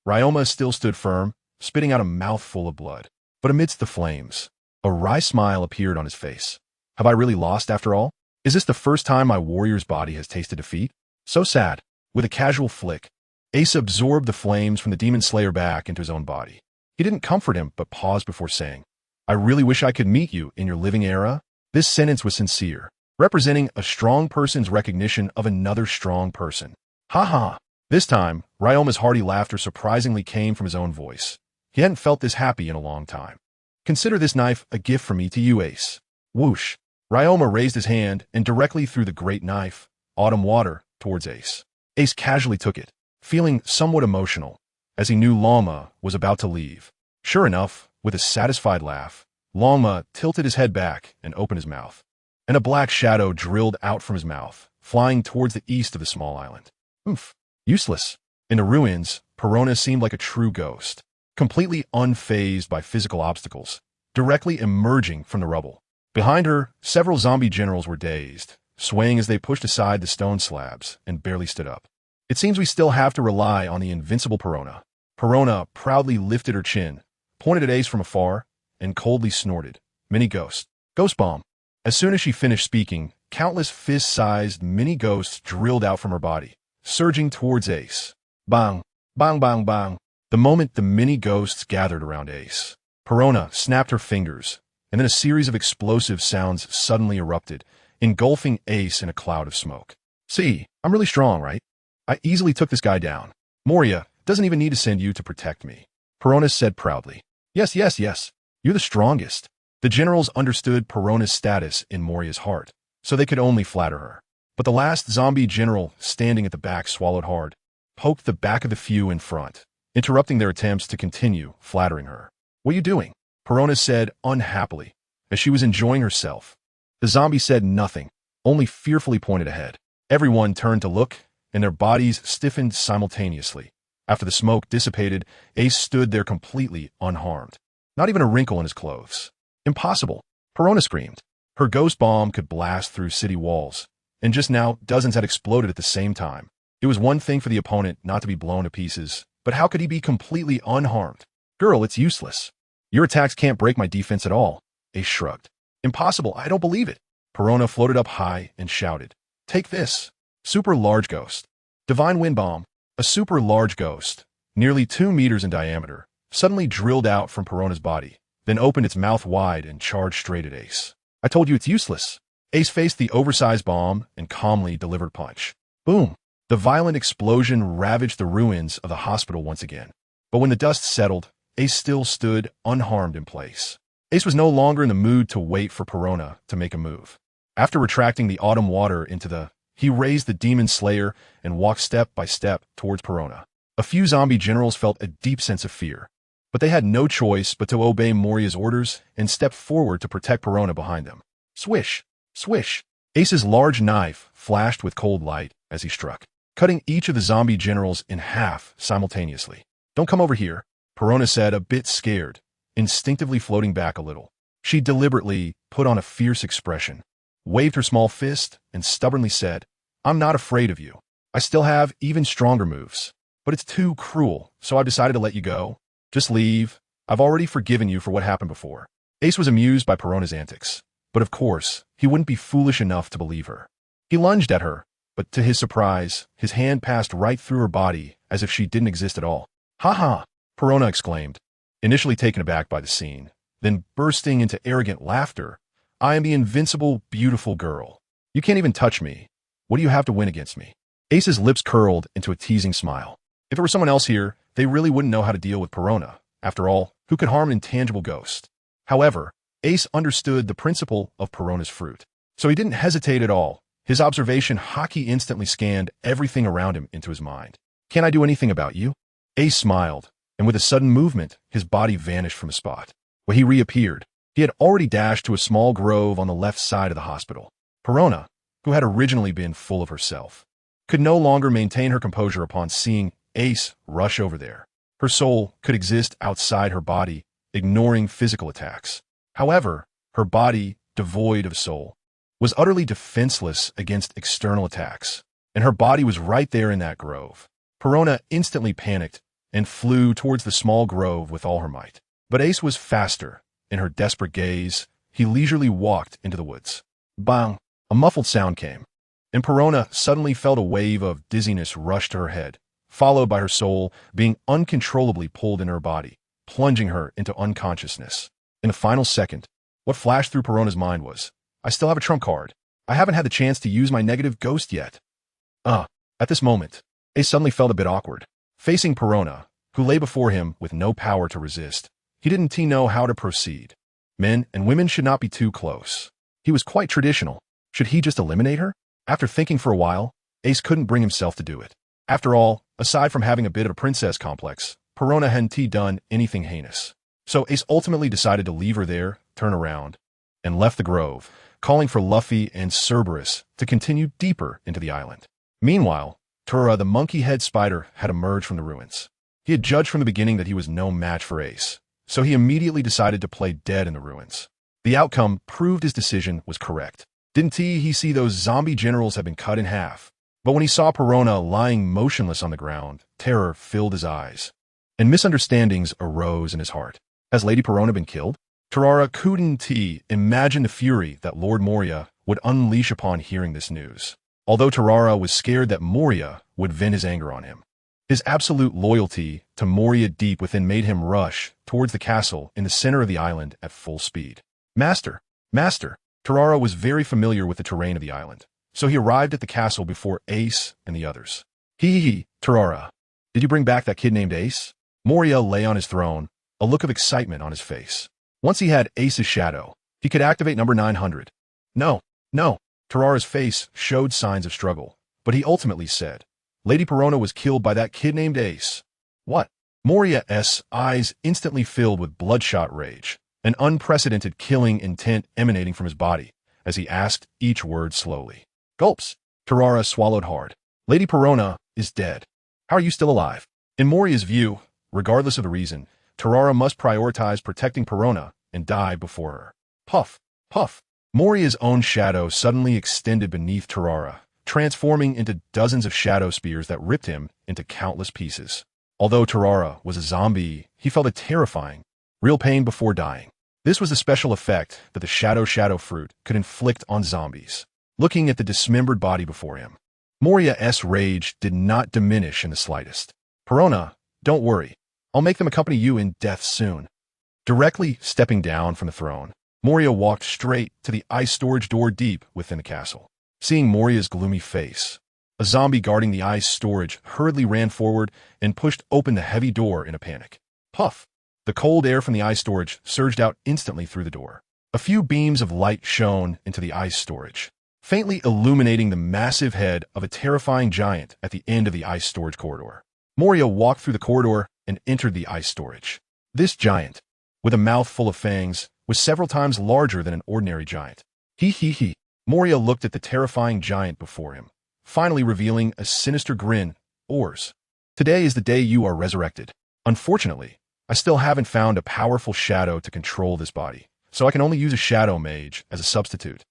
Ryoma still stood firm, spitting out a mouthful of blood. But amidst the flames, a wry smile appeared on his face. Have I really lost after all? Is this the first time my warrior's body has tasted defeat? So sad. With a casual flick, Ace absorbed the flames from the Demon Slayer back into his own body. He didn't comfort him, but paused before saying, I really wish I could meet you in your living era. This sentence was sincere, representing a strong person's recognition of another strong person. Ha ha. This time, Ryoma's hearty laughter surprisingly came from his own voice. He hadn't felt this happy in a long time. Consider this knife a gift from me to you, Ace. Whoosh. Ryoma raised his hand and directly threw the great knife, autumn water, towards Ace. Ace casually took it, feeling somewhat emotional, as he knew Longma was about to leave. Sure enough, with a satisfied laugh, Longma tilted his head back and opened his mouth, and a black shadow drilled out from his mouth, flying towards the east of the small island. Oomph! Useless. In the ruins, Perona seemed like a true ghost, completely unfazed by physical obstacles, directly emerging from the rubble. Behind her, several zombie generals were dazed, swaying as they pushed aside the stone slabs and barely stood up. It seems we still have to rely on the invincible Perona. Perona proudly lifted her chin, pointed at Ace from afar, and coldly snorted, "Mini ghost. Ghost bomb." As soon as she finished speaking, countless fist-sized mini ghosts drilled out from her body, surging towards Ace. Bang, bang, bang, bang. The moment the mini ghosts gathered around Ace, Perona snapped her fingers, and then a series of explosive sounds suddenly erupted, engulfing Ace in a cloud of smoke. "See, I'm really strong, right? I easily took this guy down. Moria doesn't even need to send you to protect me," Perona said proudly. Yes, yes, yes. You're the strongest." The generals understood Perona's status in Moria's heart, so they could only flatter her. But the last zombie general standing at the back swallowed hard, poked the back of the few in front, interrupting their attempts to continue flattering her. "What are you doing?" Perona said unhappily, as she was enjoying herself. The zombie said nothing, only fearfully pointed ahead. Everyone turned to look, and their bodies stiffened simultaneously. After the smoke dissipated, Ace stood there completely unharmed. Not even a wrinkle in his clothes. "Impossible!" Perona screamed. Her ghost bomb could blast through city walls, and just now dozens had exploded at the same time. It was one thing for the opponent not to be blown to pieces, but how could he be completely unharmed? "Girl, it's useless. Your attacks can't break my defense at all." Ace shrugged. "Impossible, I don't believe it." Perona floated up high and shouted, "Take this. Super large ghost. Divine wind bomb." A super large ghost, nearly 2 meters in diameter, suddenly drilled out from Perona's body, then opened its mouth wide and charged straight at Ace. "I told you it's useless." Ace faced the oversized bomb and calmly delivered punch. Boom! The violent explosion ravaged the ruins of the hospital once again. But when the dust settled, Ace still stood unharmed in place. Ace was no longer in the mood to wait for Perona to make a move. After retracting the autumn water he raised the Demon Slayer and walked step by step towards Perona. A few zombie generals felt a deep sense of fear, but they had no choice but to obey Moria's orders and step forward to protect Perona behind them. Swish! Swish! Ace's large knife flashed with cold light as he struck, cutting each of the zombie generals in half simultaneously. "Don't come over here," Perona said, a bit scared, instinctively floating back a little. She deliberately put on a fierce expression, waved her small fist, and stubbornly said, "I'm not afraid of you. I still have even stronger moves. But it's too cruel, so I've decided to let you go. Just leave. I've already forgiven you for what happened before." Ace was amused by Perona's antics, but of course, he wouldn't be foolish enough to believe her. He lunged at her, but to his surprise, his hand passed right through her body as if she didn't exist at all. "Ha ha!" Perona exclaimed, initially taken aback by the scene, then bursting into arrogant laughter. "I am the invincible, beautiful girl. You can't even touch me. What do you have to win against me?" Ace's lips curled into a teasing smile. If it were someone else here, they really wouldn't know how to deal with Perona. After all, who could harm an intangible ghost? However, Ace understood the principle of Perona's fruit, so he didn't hesitate at all. His observation hockey instantly scanned everything around him into his mind. "Can I do anything about you?" Ace smiled, and with a sudden movement, his body vanished from the spot. When he reappeared, he had already dashed to a small grove on the left side of the hospital. Perona, who had originally been full of herself, could no longer maintain her composure upon seeing Ace rush over there. Her soul could exist outside her body, ignoring physical attacks. However, her body, devoid of soul, was utterly defenseless against external attacks, and her body was right there in that grove. Perona instantly panicked and flew towards the small grove with all her might. But Ace was faster. In her desperate gaze, he leisurely walked into the woods. Bang! A muffled sound came, and Perona suddenly felt a wave of dizziness rush to her head, followed by her soul being uncontrollably pulled in her body, plunging her into unconsciousness. In a final second, what flashed through Perona's mind was, "I still have a trump card. I haven't had the chance to use my negative ghost yet." At this moment, Ace suddenly felt a bit awkward. Facing Perona, who lay before him with no power to resist, he didn't know how to proceed. Men and women should not be too close. He was quite traditional. Should he just eliminate her? After thinking for a while, Ace couldn't bring himself to do it. After all, aside from having a bit of a princess complex, Perona hadn't done anything heinous. So Ace ultimately decided to leave her there, turn around, and left the grove, calling for Luffy and Cerberus to continue deeper into the island. Meanwhile, Tura, the monkey-head spider, had emerged from the ruins. He had judged from the beginning that he was no match for Ace, so he immediately decided to play dead in the ruins. The outcome proved his decision was correct. Didn't he see those zombie generals had been cut in half? But when he saw Perona lying motionless on the ground, terror filled his eyes, and misunderstandings arose in his heart. Has Lady Perona been killed? Tarara couldn't imagine the fury that Lord Moria would unleash upon hearing this news, although Tarara was scared that Moria would vent his anger on him. His absolute loyalty to Moria deep within made him rush towards the castle in the center of the island at full speed. Master! Master! Tarara was very familiar with the terrain of the island, so he arrived at the castle before Ace and the others. Tarara, did you bring back that kid named Ace? Moria lay on his throne, a look of excitement on his face. Once he had Ace's shadow, he could activate number 900. No. Tarara's face showed signs of struggle, but he ultimately said, Lady Perona was killed by that kid named Ace. What? Moria's eyes instantly filled with bloodshot rage, an unprecedented killing intent emanating from his body, as he asked each word slowly. Gulps. Tarara swallowed hard. Lady Perona is dead. How are you still alive? In Moria's view, regardless of the reason, Tarara must prioritize protecting Perona and die before her. Puff, puff. Moria's own shadow suddenly extended beneath Tarara, transforming into dozens of shadow spears that ripped him into countless pieces. Although Tarara was a zombie, he felt a terrifying, real pain before dying. This was the special effect that the shadow fruit could inflict on zombies. Looking at the dismembered body before him, Moria's rage did not diminish in the slightest. Perona, don't worry. I'll make them accompany you in death soon. Directly stepping down from the throne, Moria walked straight to the ice storage door deep within the castle. Seeing Moria's gloomy face, a zombie guarding the ice storage hurriedly ran forward and pushed open the heavy door in a panic. Puff! The cold air from the ice storage surged out instantly through the door. A few beams of light shone into the ice storage, faintly illuminating the massive head of a terrifying giant at the end of the ice storage corridor. Moria walked through the corridor and entered the ice storage. This giant, with a mouth full of fangs, was several times larger than an ordinary giant. Moria looked at the terrifying giant before him, finally revealing a sinister grin. Ors, today is the day you are resurrected. Unfortunately, I still haven't found a powerful shadow to control this body, so I can only use a shadow mage as a substitute.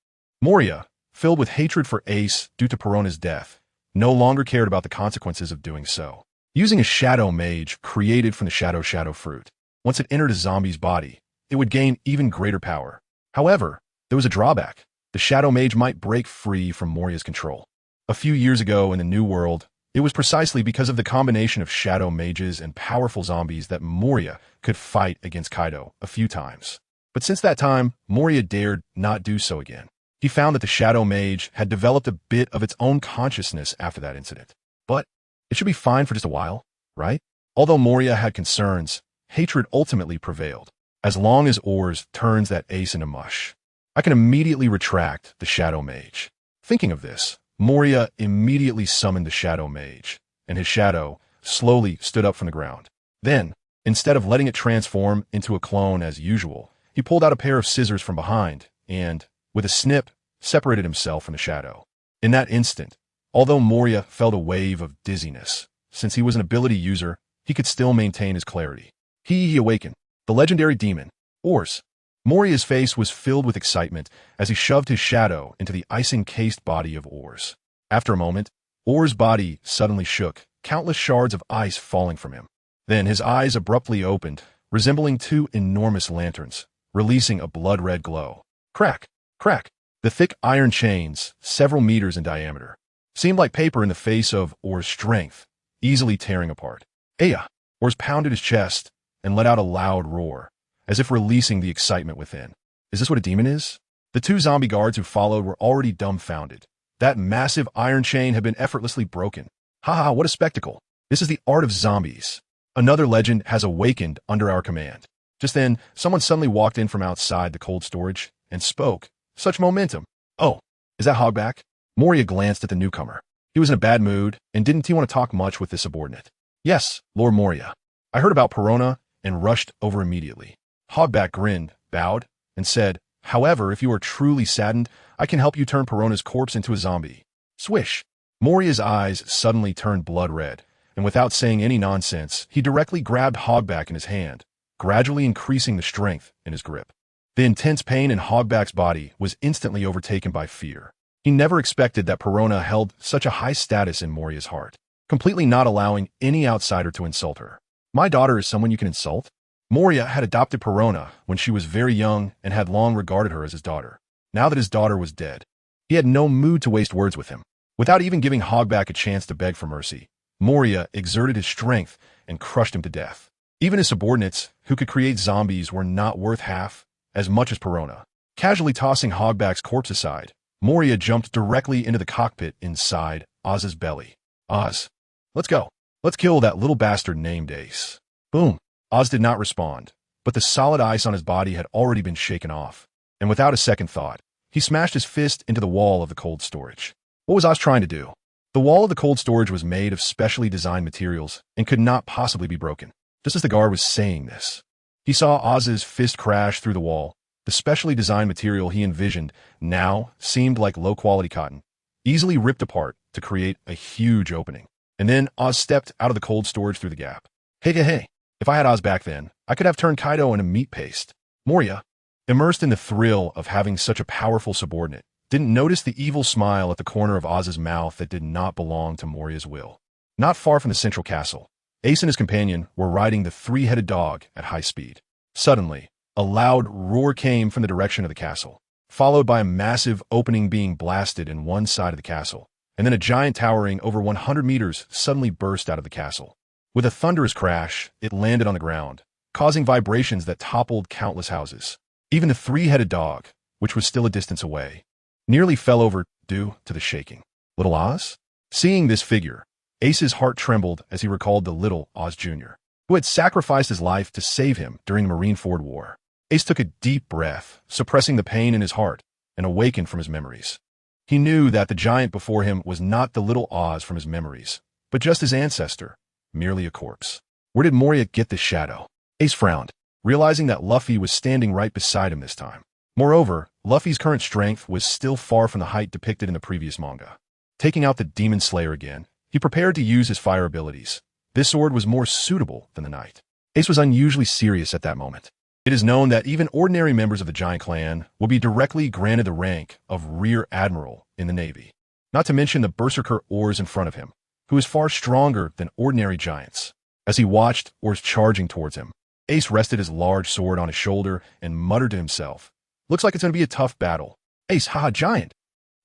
Moria, filled with hatred for Ace due to Perona's death, no longer cared about the consequences of doing so. Using a shadow mage created from the shadow fruit, once it entered a zombie's body, it would gain even greater power. However, there was a drawback. The shadow mage might break free from Moria's control. A few years ago in the New World, it was precisely because of the combination of shadow mages and powerful zombies that Moria could fight against Kaido a few times. But since that time, Moria dared not do so again. He found that the shadow mage had developed a bit of its own consciousness after that incident. But it should be fine for just a while, right? Although Moria had concerns, hatred ultimately prevailed. As long as Ors turns that Ace into mush, I can immediately retract the shadow mage. Thinking of this, Moria immediately summoned the shadow mage, and his shadow slowly stood up from the ground. Then, instead of letting it transform into a clone as usual, he pulled out a pair of scissors from behind and, with a snip, separated himself from the shadow. In that instant, although Moria felt a wave of dizziness, since he was an ability user, he could still maintain his clarity. He awakened. The legendary demon, Ors. Moria's face was filled with excitement as he shoved his shadow into the ice-encased body of Ors. After a moment, Ors' body suddenly shook, countless shards of ice falling from him. Then his eyes abruptly opened, resembling two enormous lanterns, releasing a blood-red glow. Crack! Crack! The thick iron chains, several meters in diameter, seemed like paper in the face of Ors' strength, easily tearing apart. Aya! Ors pounded his chest and let out a loud roar, as if releasing the excitement within. Is this what a demon is? The two zombie guards who followed were already dumbfounded. That massive iron chain had been effortlessly broken. Haha, what a spectacle. This is the art of zombies. Another legend has awakened under our command. Just then, someone suddenly walked in from outside the cold storage and spoke. Such momentum. Oh, is that Hogback? Moria glanced at the newcomer. He was in a bad mood, and didn't he want to talk much with the subordinate? Yes, Lord Moria. I heard about Perona and rushed over immediately. Hogback grinned, bowed, and said, however, if you are truly saddened, I can help you turn Perona's corpse into a zombie. Swish! Moria's eyes suddenly turned blood red, and without saying any nonsense, he directly grabbed Hogback in his hand, gradually increasing the strength in his grip. The intense pain in Hogback's body was instantly overtaken by fear. He never expected that Perona held such a high status in Moria's heart, completely not allowing any outsider to insult her. My daughter is someone you can insult? Moria had adopted Perona when she was very young and had long regarded her as his daughter. Now that his daughter was dead, he had no mood to waste words with him. Without even giving Hogback a chance to beg for mercy, Moria exerted his strength and crushed him to death. Even his subordinates, who could create zombies, were not worth half as much as Perona. Casually tossing Hogback's corpse aside, Moria jumped directly into the cockpit inside Oz's belly. Oz, let's go. Let's kill that little bastard named Ace. Boom. Oz did not respond, but the solid ice on his body had already been shaken off, and without a second thought, he smashed his fist into the wall of the cold storage. What was Oz trying to do? The wall of the cold storage was made of specially designed materials and could not possibly be broken. Just as the guard was saying this, he saw Oz's fist crash through the wall. The specially designed material he envisioned now seemed like low-quality cotton, easily ripped apart to create a huge opening. And then Oz stepped out of the cold storage through the gap. Hey. If I had Oz back then, I could have turned Kaido into meat paste. Moria, immersed in the thrill of having such a powerful subordinate, didn't notice the evil smile at the corner of Oz's mouth that did not belong to Moria's will. Not far from the central castle, Ace and his companion were riding the three-headed dog at high speed. Suddenly, a loud roar came from the direction of the castle, followed by a massive opening being blasted in one side of the castle, and then a giant towering over 100 meters suddenly burst out of the castle. With a thunderous crash, it landed on the ground, causing vibrations that toppled countless houses. Even the three-headed dog, which was still a distance away, nearly fell over due to the shaking. Little Oz? Seeing this figure, Ace's heart trembled as he recalled the little Oz Jr., who had sacrificed his life to save him during the Marineford War. Ace took a deep breath, suppressing the pain in his heart, and awakened from his memories. He knew that the giant before him was not the little Oz from his memories, but just his ancestor, merely a corpse. Where did Moria get this shadow? Ace frowned, realizing that Luffy was standing right beside him this time. Moreover, Luffy's current strength was still far from the height depicted in the previous manga. Taking out the Demon Slayer again, he prepared to use his fire abilities. This sword was more suitable than the knight. Ace was unusually serious at that moment. It is known that even ordinary members of the Giant Clan will be directly granted the rank of Rear Admiral in the Navy, not to mention the Berserker Oars in front of him, who is far stronger than ordinary giants. As he watched Oars charging towards him, Ace rested his large sword on his shoulder and muttered to himself, "Looks like it's going to be a tough battle." Ace, haha, giant!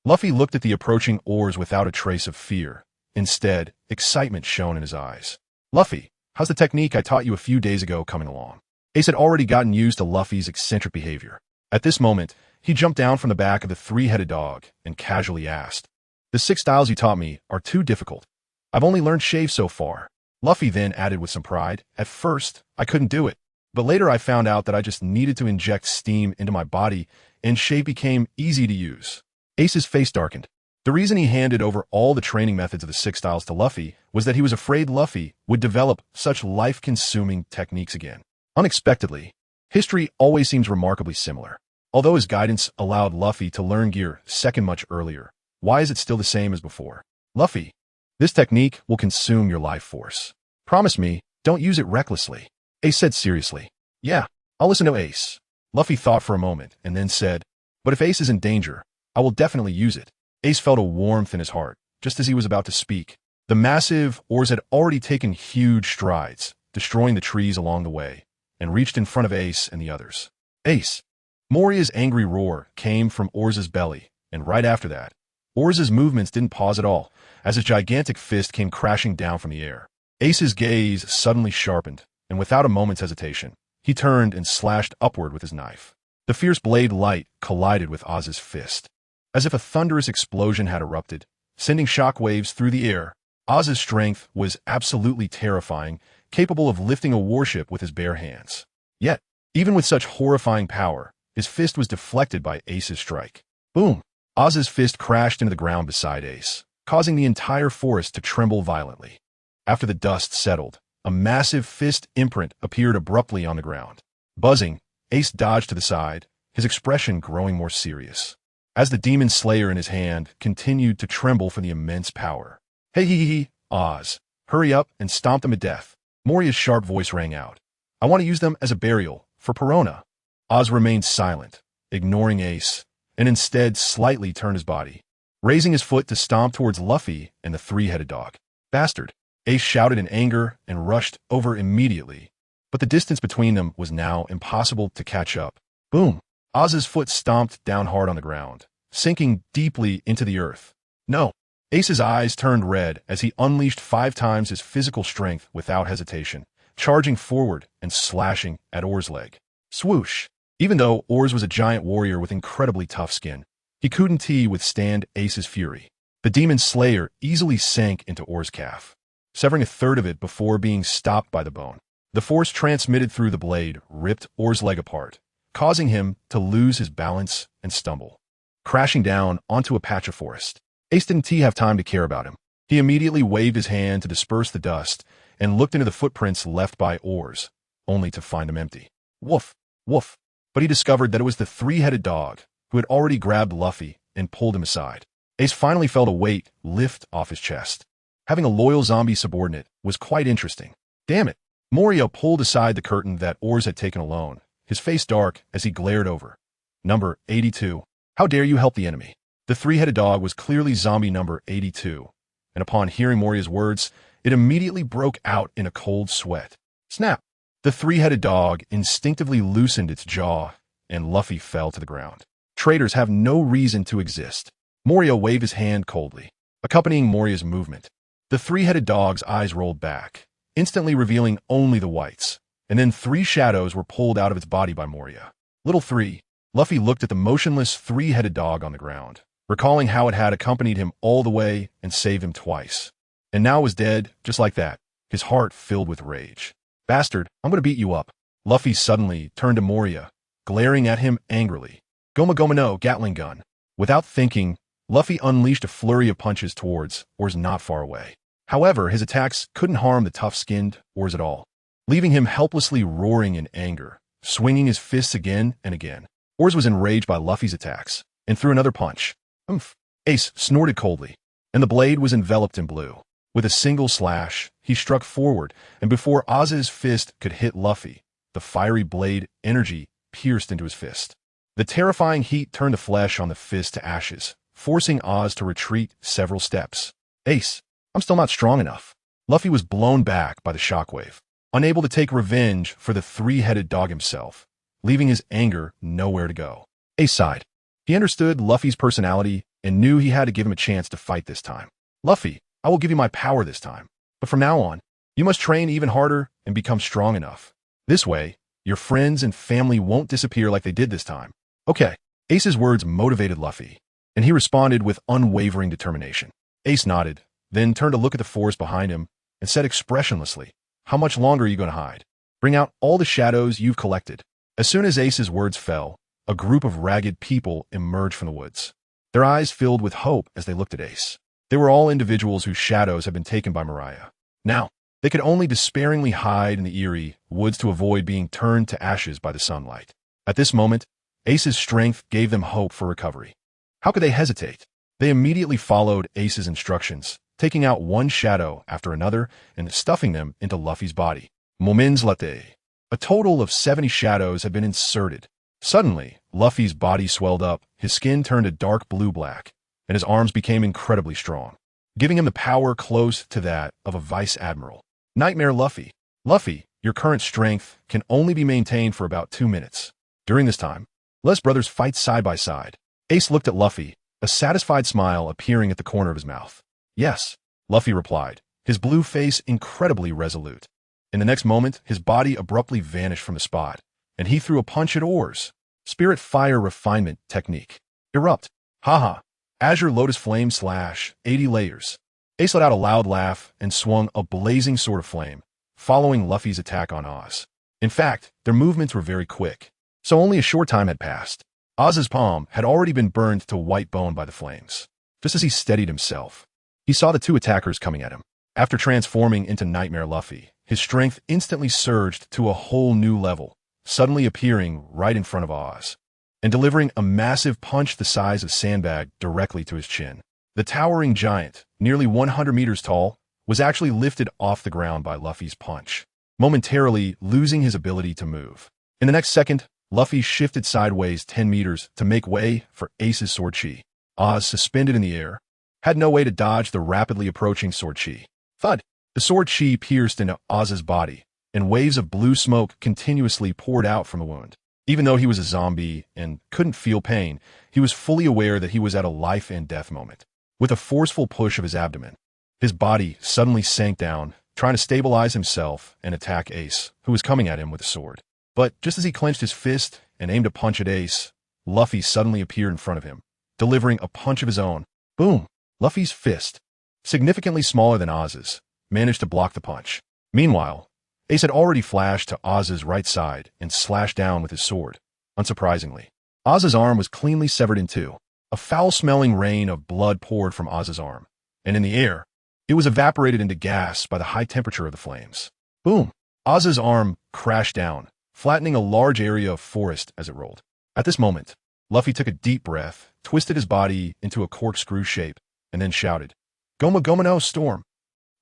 Luffy looked at the approaching Oars without a trace of fear. Instead, excitement shone in his eyes. "Luffy, how's the technique I taught you a few days ago coming along?" Ace had already gotten used to Luffy's eccentric behavior. At this moment, he jumped down from the back of the three-headed dog and casually asked, "The 6 styles you taught me are too difficult. I've only learned shave so far." Luffy then added with some pride, "At first, I couldn't do it, but later I found out that I just needed to inject steam into my body, and shave became easy to use." Ace's face darkened. The reason he handed over all the training methods of the 6 styles to Luffy was that he was afraid Luffy would develop such life-consuming techniques again. Unexpectedly, history always seems remarkably similar. Although his guidance allowed Luffy to learn gear second much earlier, why is it still the same as before? "Luffy, this technique will consume your life force. Promise me, don't use it recklessly," Ace said seriously. "Yeah, I'll listen to Ace." Luffy thought for a moment and then said, "But if Ace is in danger, I will definitely use it." Ace felt a warmth in his heart just as he was about to speak. The massive oars had already taken huge strides, destroying the trees along the way, and reached in front of Ace and the others. "Ace!" Moria's angry roar came from Oars's belly, and right after that, Oars's movements didn't pause at all, as his gigantic fist came crashing down from the air. Ace's gaze suddenly sharpened, and without a moment's hesitation, he turned and slashed upward with his knife. The fierce blade light collided with Oz's fist. As if a thunderous explosion had erupted, sending shockwaves through the air, Oz's strength was absolutely terrifying, capable of lifting a warship with his bare hands. Yet, even with such horrifying power, his fist was deflected by Ace's strike. Boom! Oz's fist crashed into the ground beside Ace, causing the entire forest to tremble violently. After the dust settled, a massive fist imprint appeared abruptly on the ground. Buzzing, Ace dodged to the side, his expression growing more serious. as the demon slayer in his hand continued to tremble for the immense power. Hey hee, Oz, hurry up and stomp them to death. Moria's sharp voice rang out. I want to use them as a burial, for Perona. Oz remained silent, ignoring Ace, and instead slightly turned his body, raising his foot to stomp towards Luffy and the three-headed dog. Bastard! Ace shouted in anger and rushed over immediately, but the distance between them was now impossible to catch up. Boom! Oz's foot stomped down hard on the ground, sinking deeply into the earth. No! Ace's eyes turned red as he unleashed 5 times his physical strength without hesitation, charging forward and slashing at Or's leg. Swoosh! Even though Ors was a giant warrior with incredibly tough skin, he couldn't withstand Ace's fury. The demon slayer easily sank into Or's calf, severing a third of it before being stopped by the bone. The force transmitted through the blade ripped Or's leg apart, causing him to lose his balance and stumble, crashing down onto a patch of forest. Ace didn't have time to care about him. He immediately waved his hand to disperse the dust and looked into the footprints left by Ors, only to find them empty. Woof! Woof! But he discovered that it was the three-headed dog who had already grabbed Luffy and pulled him aside. Ace finally felt a weight lift off his chest. Having a loyal zombie subordinate was quite interesting. Damn it! Moria pulled aside the curtain that Ors had taken alone, his face dark as he glared over. Number 82. How dare you help the enemy? The three-headed dog was clearly zombie number 82, and upon hearing Moria's words, it immediately broke out in a cold sweat. Snap! The three-headed dog instinctively loosened its jaw, and Luffy fell to the ground. Traitors have no reason to exist. Moria waved his hand coldly, accompanying Moria's movement. The three-headed dog's eyes rolled back, instantly revealing only the whites, and then 3 shadows were pulled out of its body by Moria. Little 3. Luffy looked at the motionless three-headed dog on the ground, recalling how it had accompanied him all the way and saved him twice. And now was dead, just like that, his heart filled with rage. Bastard, I'm gonna beat you up. Luffy suddenly turned to Moria, glaring at him angrily. Goma Goma no Gatling gun. Without thinking, Luffy unleashed a flurry of punches towards Ors not far away. However, his attacks couldn't harm the tough-skinned Ors at all, leaving him helplessly roaring in anger, swinging his fists again and again. Ors was enraged by Luffy's attacks, and threw another punch. Oomph! Ace snorted coldly, and the blade was enveloped in blue. With a single slash, he struck forward, and before Oz's fist could hit Luffy, the fiery blade energy pierced into his fist. The terrifying heat turned the flesh on the fist to ashes, forcing Oz to retreat several steps. Ace, I'm still not strong enough. Luffy was blown back by the shockwave, unable to take revenge for the three-headed dog himself, leaving his anger nowhere to go. Ace sighed. He understood Luffy's personality and knew he had to give him a chance to fight this time. Luffy, I will give you my power this time, but from now on, you must train even harder and become strong enough. This way, your friends and family won't disappear like they did this time. Okay. Ace's words motivated Luffy, and he responded with unwavering determination. Ace nodded, then turned to look at the forest behind him and said expressionlessly, How much longer are you going to hide? Bring out all the shadows you've collected. As soon as Ace's words fell, a group of ragged people emerged from the woods. Their eyes filled with hope as they looked at Ace. They were all individuals whose shadows had been taken by Mariah. Now, they could only despairingly hide in the eerie woods to avoid being turned to ashes by the sunlight. At this moment, Ace's strength gave them hope for recovery. How could they hesitate? They immediately followed Ace's instructions, taking out one shadow after another and stuffing them into Luffy's body. Moments later, a total of 70 shadows had been inserted. Suddenly, Luffy's body swelled up, his skin turned a dark blue-black, and his arms became incredibly strong, giving him the power close to that of a vice admiral. Nightmare Luffy. Luffy, your current strength can only be maintained for about 2 minutes. During this time, let us brothers fight side by side. Ace looked at Luffy, a satisfied smile appearing at the corner of his mouth. Yes, Luffy replied, his blue face incredibly resolute. In the next moment, his body abruptly vanished from the spot, and he threw a punch at Ors. Spirit Fire Refinement Technique. Erupt. Haha. Azure Lotus Flame slash 80 layers. Ace let out a loud laugh and swung a blazing sword of flame, following Luffy's attack on Oz. In fact, their movements were very quick, so only a short time had passed. Oz's palm had already been burned to white bone by the flames. Just as he steadied himself, he saw the 2 attackers coming at him. After transforming into Nightmare Luffy, his strength instantly surged to a whole new level, suddenly appearing right in front of Oz. and delivering a massive punch the size of sandbag directly to his chin. The towering giant, nearly 100 meters tall, was actually lifted off the ground by Luffy's punch, momentarily losing his ability to move. In the next second, Luffy shifted sideways 10 meters to make way for Ace's sword chi. Oz, suspended in the air, had no way to dodge the rapidly approaching sword chi. Thud! The sword chi pierced into Oz's body, and waves of blue smoke continuously poured out from the wound. Even though he was a zombie and couldn't feel pain, he was fully aware that he was at a life-and-death moment. With a forceful push of his abdomen, his body suddenly sank down, trying to stabilize himself and attack Ace, who was coming at him with a sword. But just as he clenched his fist and aimed a punch at Ace, Luffy suddenly appeared in front of him, delivering a punch of his own. Boom! Luffy's fist, significantly smaller than Oz's, managed to block the punch. Meanwhile, Ace had already flashed to Oz's right side and slashed down with his sword. Unsurprisingly, Oz's arm was cleanly severed in two. A foul-smelling rain of blood poured from Oz's arm, and in the air, it was evaporated into gas by the high temperature of the flames. Boom! Oz's arm crashed down, flattening a large area of forest as it rolled. At this moment, Luffy took a deep breath, twisted his body into a corkscrew shape, and then shouted, "Goma Goma no Storm!"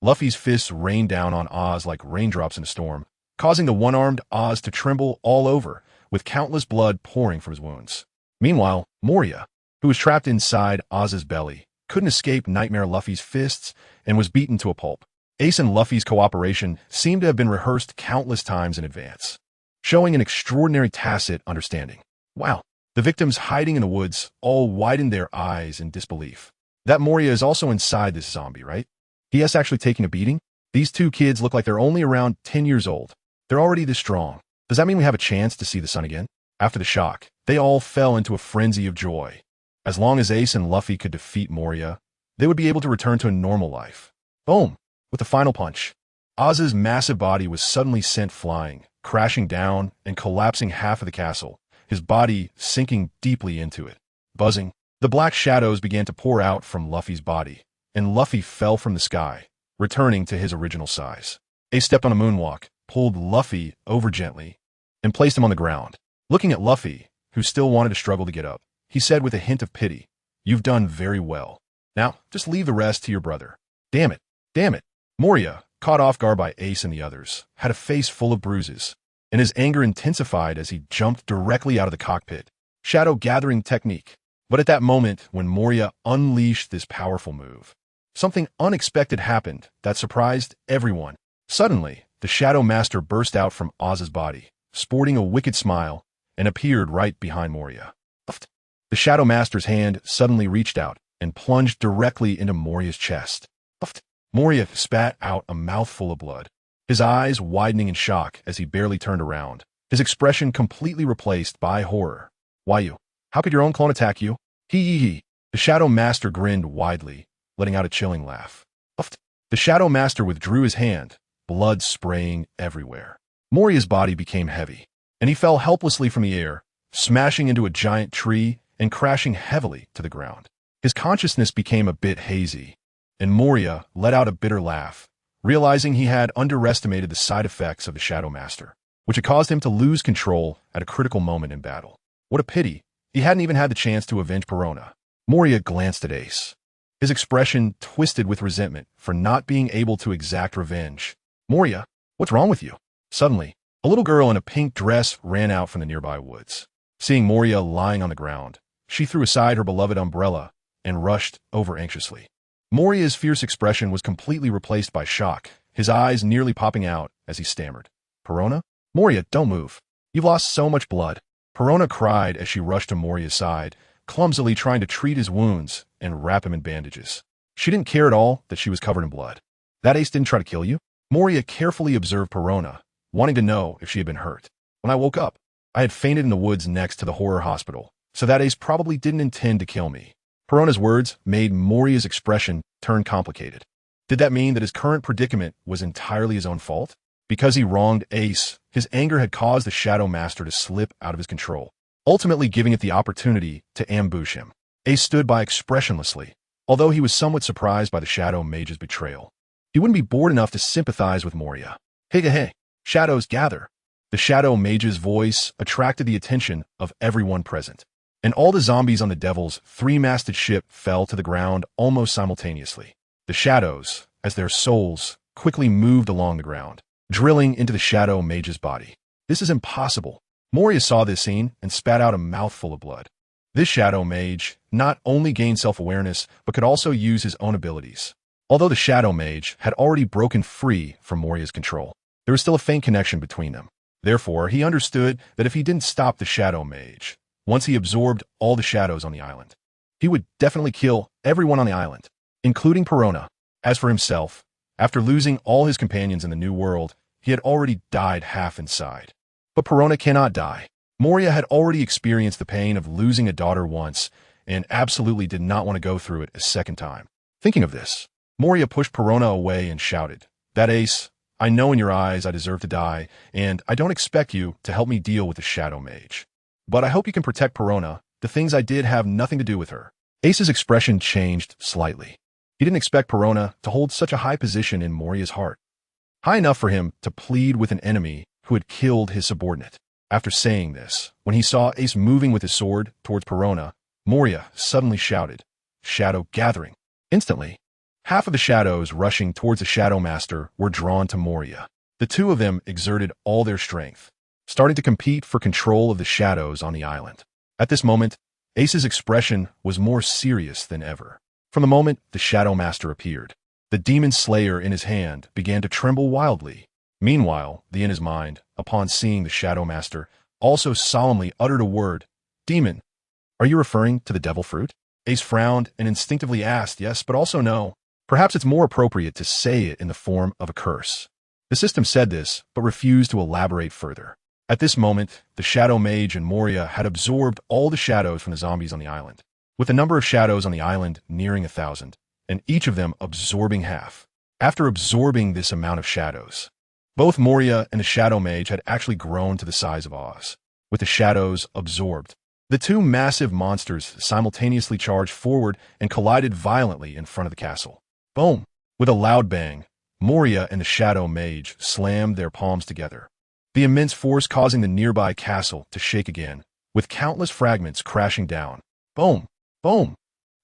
Luffy's fists rained down on Oz like raindrops in a storm, causing the one-armed Oz to tremble all over, with countless blood pouring from his wounds. Meanwhile, Moria, who was trapped inside Oz's belly, couldn't escape Nightmare Luffy's fists and was beaten to a pulp. Ace and Luffy's cooperation seemed to have been rehearsed countless times in advance, showing an extraordinary tacit understanding. Wow, the victims hiding in the woods all widened their eyes in disbelief. That Moria is also inside this zombie, right? He has actually taken a beating? These two kids look like they're only around 10 years old. They're already this strong. Does that mean we have a chance to see the sun again? After the shock, they all fell into a frenzy of joy. As long as Ace and Luffy could defeat Moria, they would be able to return to a normal life. Boom! With the final punch, Oz's massive body was suddenly sent flying, crashing down and collapsing half of the castle, his body sinking deeply into it. Buzzing, the black shadows began to pour out from Luffy's body, and Luffy fell from the sky, returning to his original size. Ace stepped on a moonwalk, pulled Luffy over gently, and placed him on the ground. Looking at Luffy, who still wanted to struggle to get up, he said with a hint of pity, "You've done very well. Now, just leave the rest to your brother." Damn it! Damn it! Moria, caught off guard by Ace and the others, had a face full of bruises, and his anger intensified as he jumped directly out of the cockpit. Shadow gathering technique. But at that moment, when Moria unleashed this powerful move, something unexpected happened that surprised everyone. Suddenly, the Shadow Master burst out from Oz's body, sporting a wicked smile, and appeared right behind Moria. The Shadow Master's hand suddenly reached out and plunged directly into Moria's chest. Moria spat out a mouthful of blood, his eyes widening in shock as he barely turned around, his expression completely replaced by horror. "Why you? How could your own clone attack you?" He. The Shadow Master grinned widely, letting out a chilling laugh. The Shadow Master withdrew his hand, blood spraying everywhere. Moria's body became heavy, and he fell helplessly from the air, smashing into a giant tree and crashing heavily to the ground. His consciousness became a bit hazy, and Moria let out a bitter laugh, realizing he had underestimated the side effects of the Shadow Master, which had caused him to lose control at a critical moment in battle. What a pity, he hadn't even had the chance to avenge Perona. Moria glanced at Ace, his expression twisted with resentment for not being able to exact revenge. "Moria, what's wrong with you?" Suddenly, a little girl in a pink dress ran out from the nearby woods. Seeing Moria lying on the ground, she threw aside her beloved umbrella and rushed over anxiously. Moria's fierce expression was completely replaced by shock, his eyes nearly popping out as he stammered. "Perona? Moria, don't move. You've lost so much blood." Perona cried as she rushed to Moria's side, clumsily trying to treat his wounds and wrap him in bandages. She didn't care at all that she was covered in blood. "That Ace didn't try to kill you?" Moria carefully observed Perona, wanting to know if she had been hurt. "When I woke up, I had fainted in the woods next to the horror hospital, so that Ace probably didn't intend to kill me." Perona's words made Moria's expression turn complicated. Did that mean that his current predicament was entirely his own fault? Because he wronged Ace, his anger had caused the Shadow Master to slip out of his control, ultimately giving it the opportunity to ambush him. Ace stood by expressionlessly, although he was somewhat surprised by the Shadow Mage's betrayal. He wouldn't be bored enough to sympathize with Moria. Hey, shadows gather. The Shadow Mage's voice attracted the attention of everyone present, and all the zombies on the Devil's three-masted ship fell to the ground almost simultaneously. The shadows, as their souls, quickly moved along the ground, drilling into the Shadow Mage's body. This is impossible. Moria saw this scene and spat out a mouthful of blood. This Shadow Mage not only gained self-awareness, but could also use his own abilities. Although the Shadow Mage had already broken free from Moria's control, there was still a faint connection between them. Therefore, he understood that if he didn't stop the Shadow Mage, once he absorbed all the shadows on the island, he would definitely kill everyone on the island, including Perona. As for himself, after losing all his companions in the New World, he had already died half inside. But Perona cannot die. Moria had already experienced the pain of losing a daughter once, and absolutely did not want to go through it a second time. Thinking of this, Moria pushed Perona away and shouted, "That Ace, I know in your eyes I deserve to die, and I don't expect you to help me deal with the Shadow Mage. But I hope you can protect Perona. The things I did have nothing to do with her." Ace's expression changed slightly. He didn't expect Perona to hold such a high position in Moria's heart. High enough for him to plead with an enemy who had killed his subordinate. After saying this, when he saw Ace moving with his sword towards Perona, Moria suddenly shouted, "Shadow gathering." Instantly, half of the shadows rushing towards the Shadow Master were drawn to Moria. The two of them exerted all their strength, starting to compete for control of the shadows on the island. At this moment, Ace's expression was more serious than ever. From the moment the Shadow Master appeared, the Demon Slayer in his hand began to tremble wildly. Meanwhile, in his mind, upon seeing the Shadow Master, also solemnly uttered a word, "Demon, are you referring to the devil fruit?" Ace frowned and instinctively asked yes, but also no. Perhaps it's more appropriate to say it in the form of a curse. The system said this, but refused to elaborate further. At this moment, the Shadow Mage and Moria had absorbed all the shadows from the zombies on the island, with the number of shadows on the island nearing 1,000, and each of them absorbing half. After absorbing this amount of shadows, both Moria and the Shadow Mage had actually grown to the size of Oz. With the shadows absorbed, the two massive monsters simultaneously charged forward and collided violently in front of the castle. Boom! With a loud bang, Moria and the Shadow Mage slammed their palms together, the immense force causing the nearby castle to shake again, with countless fragments crashing down. Boom! Boom!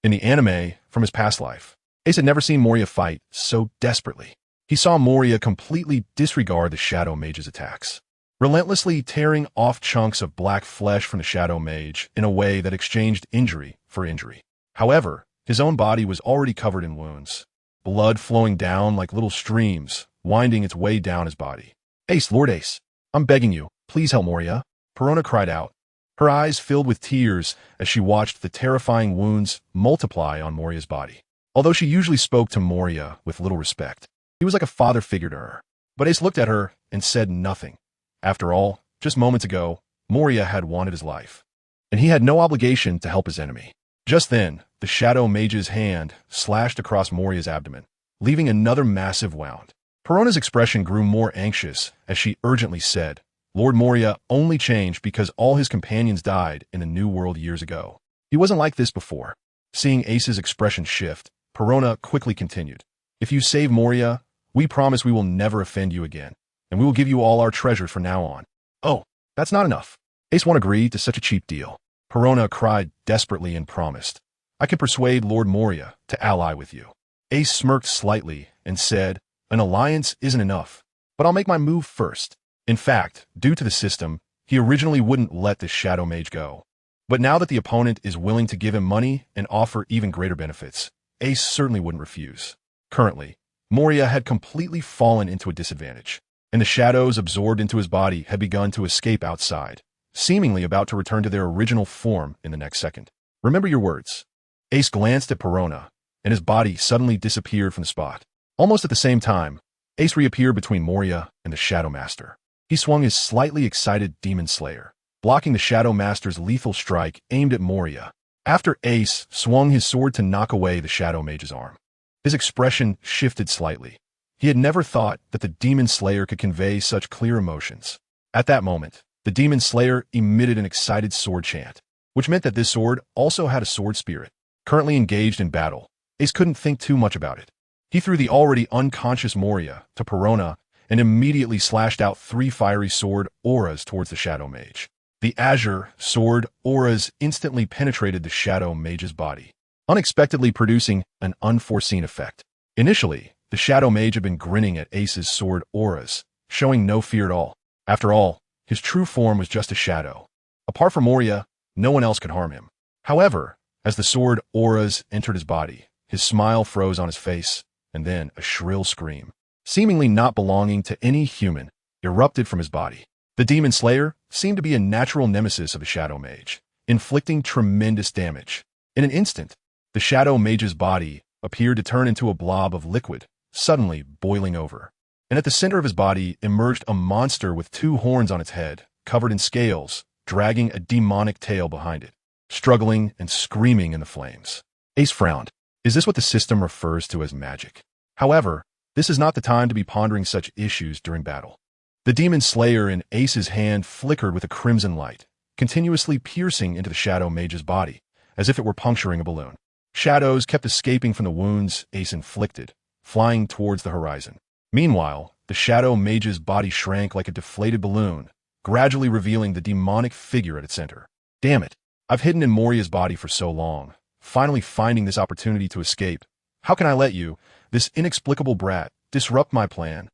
In the anime from his past life, Ace had never seen Moria fight so desperately. He saw Moria completely disregard the Shadow Mage's attacks, relentlessly tearing off chunks of black flesh from the Shadow Mage in a way that exchanged injury for injury. However, his own body was already covered in wounds, blood flowing down like little streams, winding its way down his body. "Ace, Lord Ace, I'm begging you, please help Moria," Perona cried out, her eyes filled with tears as she watched the terrifying wounds multiply on Moria's body. Although she usually spoke to Moria with little respect, he was like a father figure to her. But Ace looked at her and said nothing. After all, just moments ago, Moria had wanted his life, and he had no obligation to help his enemy. Just then, the Shadow Mage's hand slashed across Moria's abdomen, leaving another massive wound. Perona's expression grew more anxious as she urgently said, "Lord Moria only changed because all his companions died in the New World years ago. He wasn't like this before." Seeing Ace's expression shift, Perona quickly continued, "If you save Moria, we promise we will never offend you again, and we will give you all our treasures from now on." "Oh, that's not enough." Ace won't agree to such a cheap deal. Perona cried desperately and promised, "I can persuade Lord Moria to ally with you." Ace smirked slightly and said, "An alliance isn't enough, but I'll make my move first." In fact, due to the system, he originally wouldn't let the Shadow Mage go. But now that the opponent is willing to give him money and offer even greater benefits, Ace certainly wouldn't refuse. Currently, Moria had completely fallen into a disadvantage, and the shadows absorbed into his body had begun to escape outside, seemingly about to return to their original form in the next second. "Remember your words." Ace glanced at Perona, and his body suddenly disappeared from the spot. Almost at the same time, Ace reappeared between Moria and the Shadow Master. He swung his slightly excited Demon Slayer, blocking the Shadow Master's lethal strike aimed at Moria. After Ace swung his sword to knock away the Shadow Mage's arm, his expression shifted slightly. He had never thought that the Demon Slayer could convey such clear emotions. At that moment, the Demon Slayer emitted an excited sword chant, which meant that this sword also had a sword spirit. Currently engaged in battle, Ace couldn't think too much about it. He threw the already unconscious Moria to Perona and immediately slashed out 3 fiery sword auras towards the Shadow Mage. The azure sword auras instantly penetrated the Shadow Mage's body, unexpectedly producing an unforeseen effect. Initially, the Shadow Mage had been grinning at Ace's sword auras, showing no fear at all. After all, his true form was just a shadow. Apart from Moria, no one else could harm him. However, as the sword auras entered his body, his smile froze on his face, and then a shrill scream, seemingly not belonging to any human, erupted from his body. The Demon Slayer seemed to be a natural nemesis of the Shadow Mage, inflicting tremendous damage. In an instant, the Shadow Mage's body appeared to turn into a blob of liquid, suddenly boiling over. And at the center of his body emerged a monster with 2 horns on its head, covered in scales, dragging a demonic tail behind it, struggling and screaming in the flames. Ace frowned. Is this what the system refers to as magic? However, this is not the time to be pondering such issues during battle. The Demon Slayer in Ace's hand flickered with a crimson light, continuously piercing into the Shadow Mage's body, as if it were puncturing a balloon. Shadows kept escaping from the wounds Ace inflicted, flying towards the horizon. Meanwhile, the Shadow Mage's body shrank like a deflated balloon, gradually revealing the demonic figure at its center. Damn it! I've hidden in Moria's body for so long, finally finding this opportunity to escape. How can I let you, this inexplicable brat, disrupt my plan?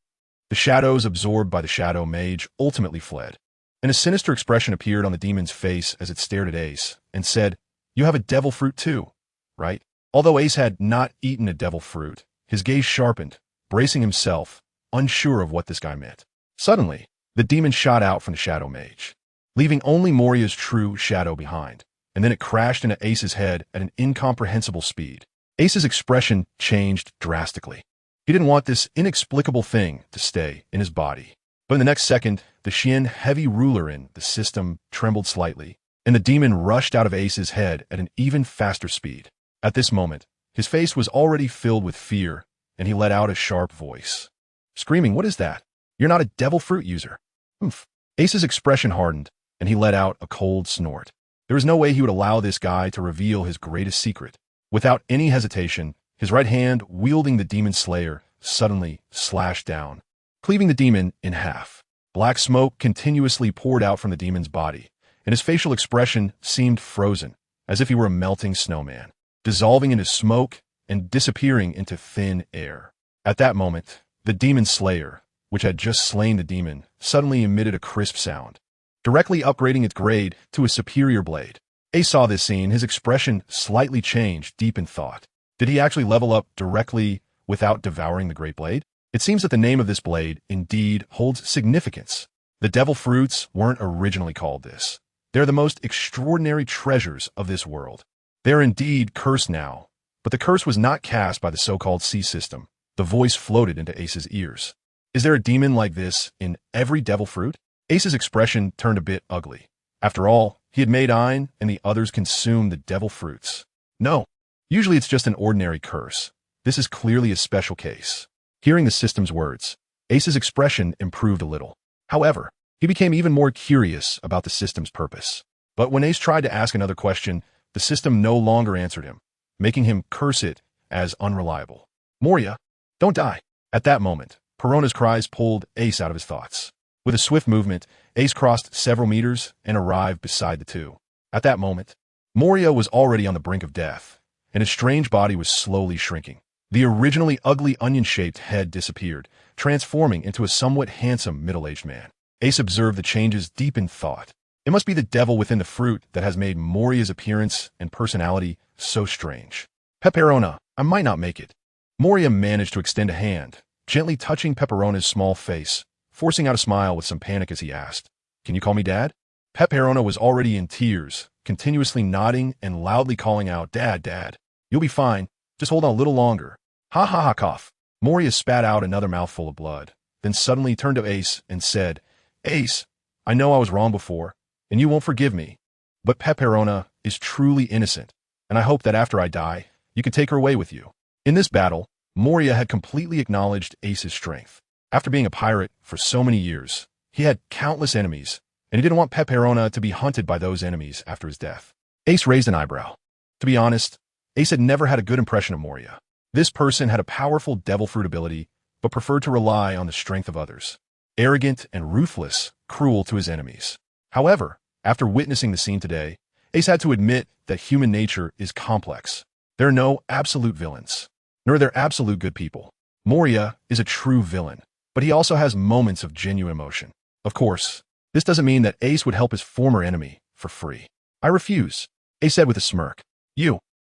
The shadows absorbed by the Shadow Mage ultimately fled, and a sinister expression appeared on the demon's face as it stared at Ace and said, "You have a devil fruit too, right?" Although Ace had not eaten a devil fruit, his gaze sharpened, bracing himself, unsure of what this guy meant. Suddenly, the demon shot out from the Shadow Mage, leaving only Moria's true shadow behind, and then it crashed into Ace's head at an incomprehensible speed. Ace's expression changed drastically. He didn't want this inexplicable thing to stay in his body. But in the next second, the Xian heavy ruler in the system trembled slightly, and the demon rushed out of Ace's head at an even faster speed. At this moment, his face was already filled with fear, and he let out a sharp voice, screaming, "What is that? You're not a devil fruit user." Humph. Ace's expression hardened, and he let out a cold snort. There was no way he would allow this guy to reveal his greatest secret. Without any hesitation, his right hand, wielding the Demon Slayer, suddenly slashed down, cleaving the demon in half. Black smoke continuously poured out from the demon's body, and his facial expression seemed frozen, as if he were a melting snowman, dissolving into smoke and disappearing into thin air. At that moment, the Demon Slayer, which had just slain the demon, suddenly emitted a crisp sound, directly upgrading its grade to a superior blade. Ace saw this scene, his expression slightly changed, deep in thought. Did he actually level up directly without devouring the Great Blade? It seems that the name of this blade indeed holds significance. The devil fruits weren't originally called this. They're the most extraordinary treasures of this world. They're indeed cursed now, but the curse was not cast by the so-called C system. The voice floated into Ace's ears. Is there a demon like this in every devil fruit? Ace's expression turned a bit ugly. After all, he had made Ein and the others consume the devil fruits. No, usually it's just an ordinary curse. This is clearly a special case. Hearing the system's words, Ace's expression improved a little. However, he became even more curious about the system's purpose. But when Ace tried to ask another question, the system no longer answered him, making him curse it as unreliable. "Moria, don't die." At that moment, Perona's cries pulled Ace out of his thoughts. With a swift movement, Ace crossed several meters and arrived beside the two. At that moment, Moria was already on the brink of death, and his strange body was slowly shrinking. The originally ugly onion-shaped head disappeared, transforming into a somewhat handsome middle-aged man. Ace observed the changes deep in thought. It must be the devil within the fruit that has made Moria's appearance and personality so strange. "Pepperona, I might not make it." Moria managed to extend a hand, gently touching Pepperona's small face, forcing out a smile with some panic as he asked, "Can you call me Dad?" Pepperona was already in tears, continuously nodding and loudly calling out, "Dad, Dad, you'll be fine. Just hold on a little longer." "Ha ha ha," cough. Moria spat out another mouthful of blood, then suddenly turned to Ace and said, "Ace, I know I was wrong before, and you won't forgive me, but Pepperona is truly innocent, and I hope that after I die, you can take her away with you." In this battle, Moria had completely acknowledged Ace's strength. After being a pirate for so many years, he had countless enemies, and he didn't want Pepperona to be hunted by those enemies after his death. Ace raised an eyebrow. To be honest, Ace had never had a good impression of Moria. This person had a powerful devil fruit ability, but preferred to rely on the strength of others. Arrogant and ruthless, cruel to his enemies. However, after witnessing the scene today, Ace had to admit that human nature is complex. There are no absolute villains, nor are there absolute good people. Moria is a true villain, but he also has moments of genuine emotion. Of course, this doesn't mean that Ace would help his former enemy for free. I refuse, Ace said with a smirk.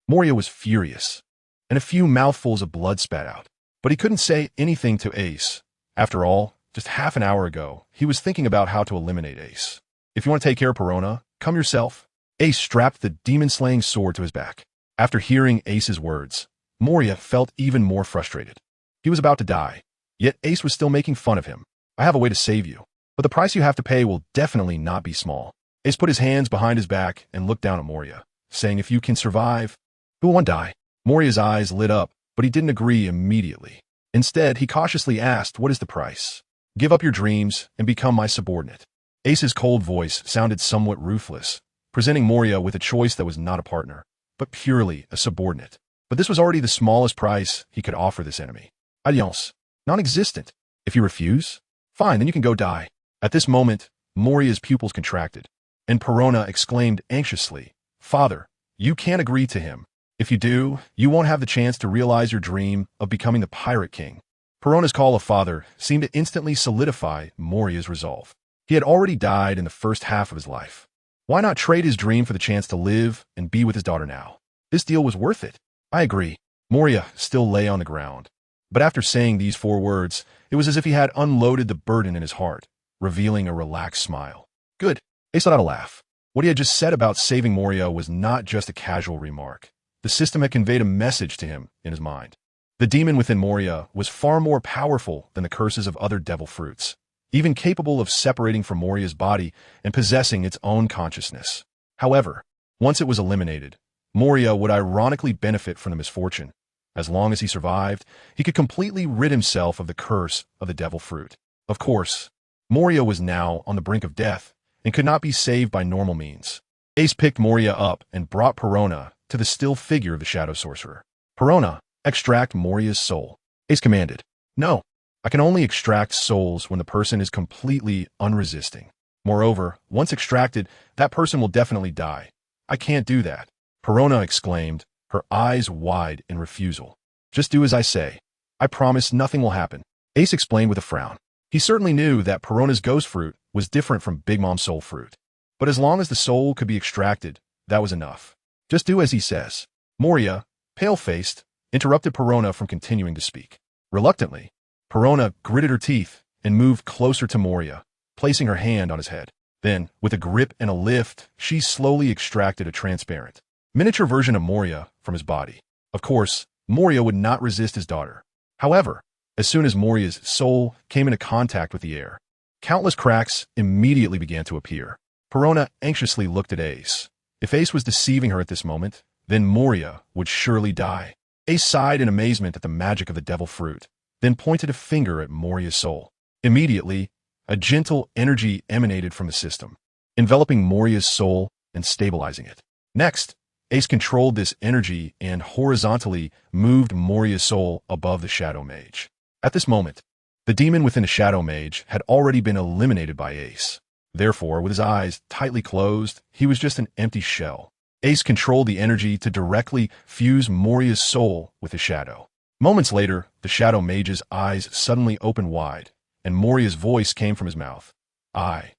Moria was furious, and a few mouthfuls of blood spat out. But he couldn't say anything to Ace. After all, just half an hour ago, he was thinking about how to eliminate Ace. If you want to take care of Perona, come yourself. Ace strapped the demon-slaying sword to his back. After hearing Ace's words, Moria felt even more frustrated. He was about to die, yet Ace was still making fun of him. I have a way to save you, but the price you have to pay will definitely not be small. Ace put his hands behind his back and looked down at Moria, saying, if you can survive, who won't die? Moria's eyes lit up, but he didn't agree immediately. Instead, he cautiously asked, what is the price? Give up your dreams and become my subordinate. Ace's cold voice sounded somewhat ruthless, presenting Moria with a choice that was not a partner, but purely a subordinate. But this was already the smallest price he could offer this enemy. Alliance. Non-existent. If you refuse, fine, then you can go die. At this moment, Moria's pupils contracted, and Perona exclaimed anxiously, Father, you can't agree to him. If you do, you won't have the chance to realize your dream of becoming the Pirate King. Perona's call of father seemed to instantly solidify Moria's resolve. He had already died in the first half of his life. Why not trade his dream for the chance to live and be with his daughter now? This deal was worth it. I agree. Moria still lay on the ground. But after saying these 4 words, it was as if he had unloaded the burden in his heart, revealing a relaxed smile. Good. Ace let out a laugh. What he had just said about saving Moria was not just a casual remark. The system had conveyed a message to him in his mind. The demon within Moria was far more powerful than the curses of other devil fruits, even capable of separating from Moria's body and possessing its own consciousness. However, once it was eliminated, Moria would ironically benefit from the misfortune. As long as he survived, he could completely rid himself of the curse of the devil fruit. Of course, Moria was now on the brink of death and could not be saved by normal means. Ace picked Moria up and brought Perona to the still figure of the Shadow Sorcerer. Perona, extract Moria's soul. Ace commanded. No, I can only extract souls when the person is completely unresisting. Moreover, once extracted, that person will definitely die. I can't do that. Perona exclaimed, her eyes wide in refusal. Just do as I say. I promise nothing will happen. Ace explained with a frown. He certainly knew that Perona's ghost fruit was different from Big Mom's soul fruit. But as long as the soul could be extracted, that was enough. Just do as he says. Moria, pale-faced, interrupted Perona from continuing to speak. Reluctantly, Perona gritted her teeth and moved closer to Moria, placing her hand on his head. Then, with a grip and a lift, she slowly extracted a transparent, miniature version of Moria from his body. Of course, Moria would not resist his daughter. However, as soon as Moria's soul came into contact with the air, countless cracks immediately began to appear. Perona anxiously looked at Ace. If Ace was deceiving her at this moment, then Moria would surely die. Ace sighed in amazement at the magic of the devil fruit, then pointed a finger at Moria's soul. Immediately, a gentle energy emanated from the system, enveloping Moria's soul and stabilizing it. Next, Ace controlled this energy and horizontally moved Moria's soul above the Shadow Mage. At this moment, the demon within the Shadow Mage had already been eliminated by Ace. Therefore, with his eyes tightly closed, he was just an empty shell. Ace controlled the energy to directly fuse Moria's soul with the shadow. Moments later, the Shadow Mage's eyes suddenly opened wide, and Moria's voice came from his mouth. I.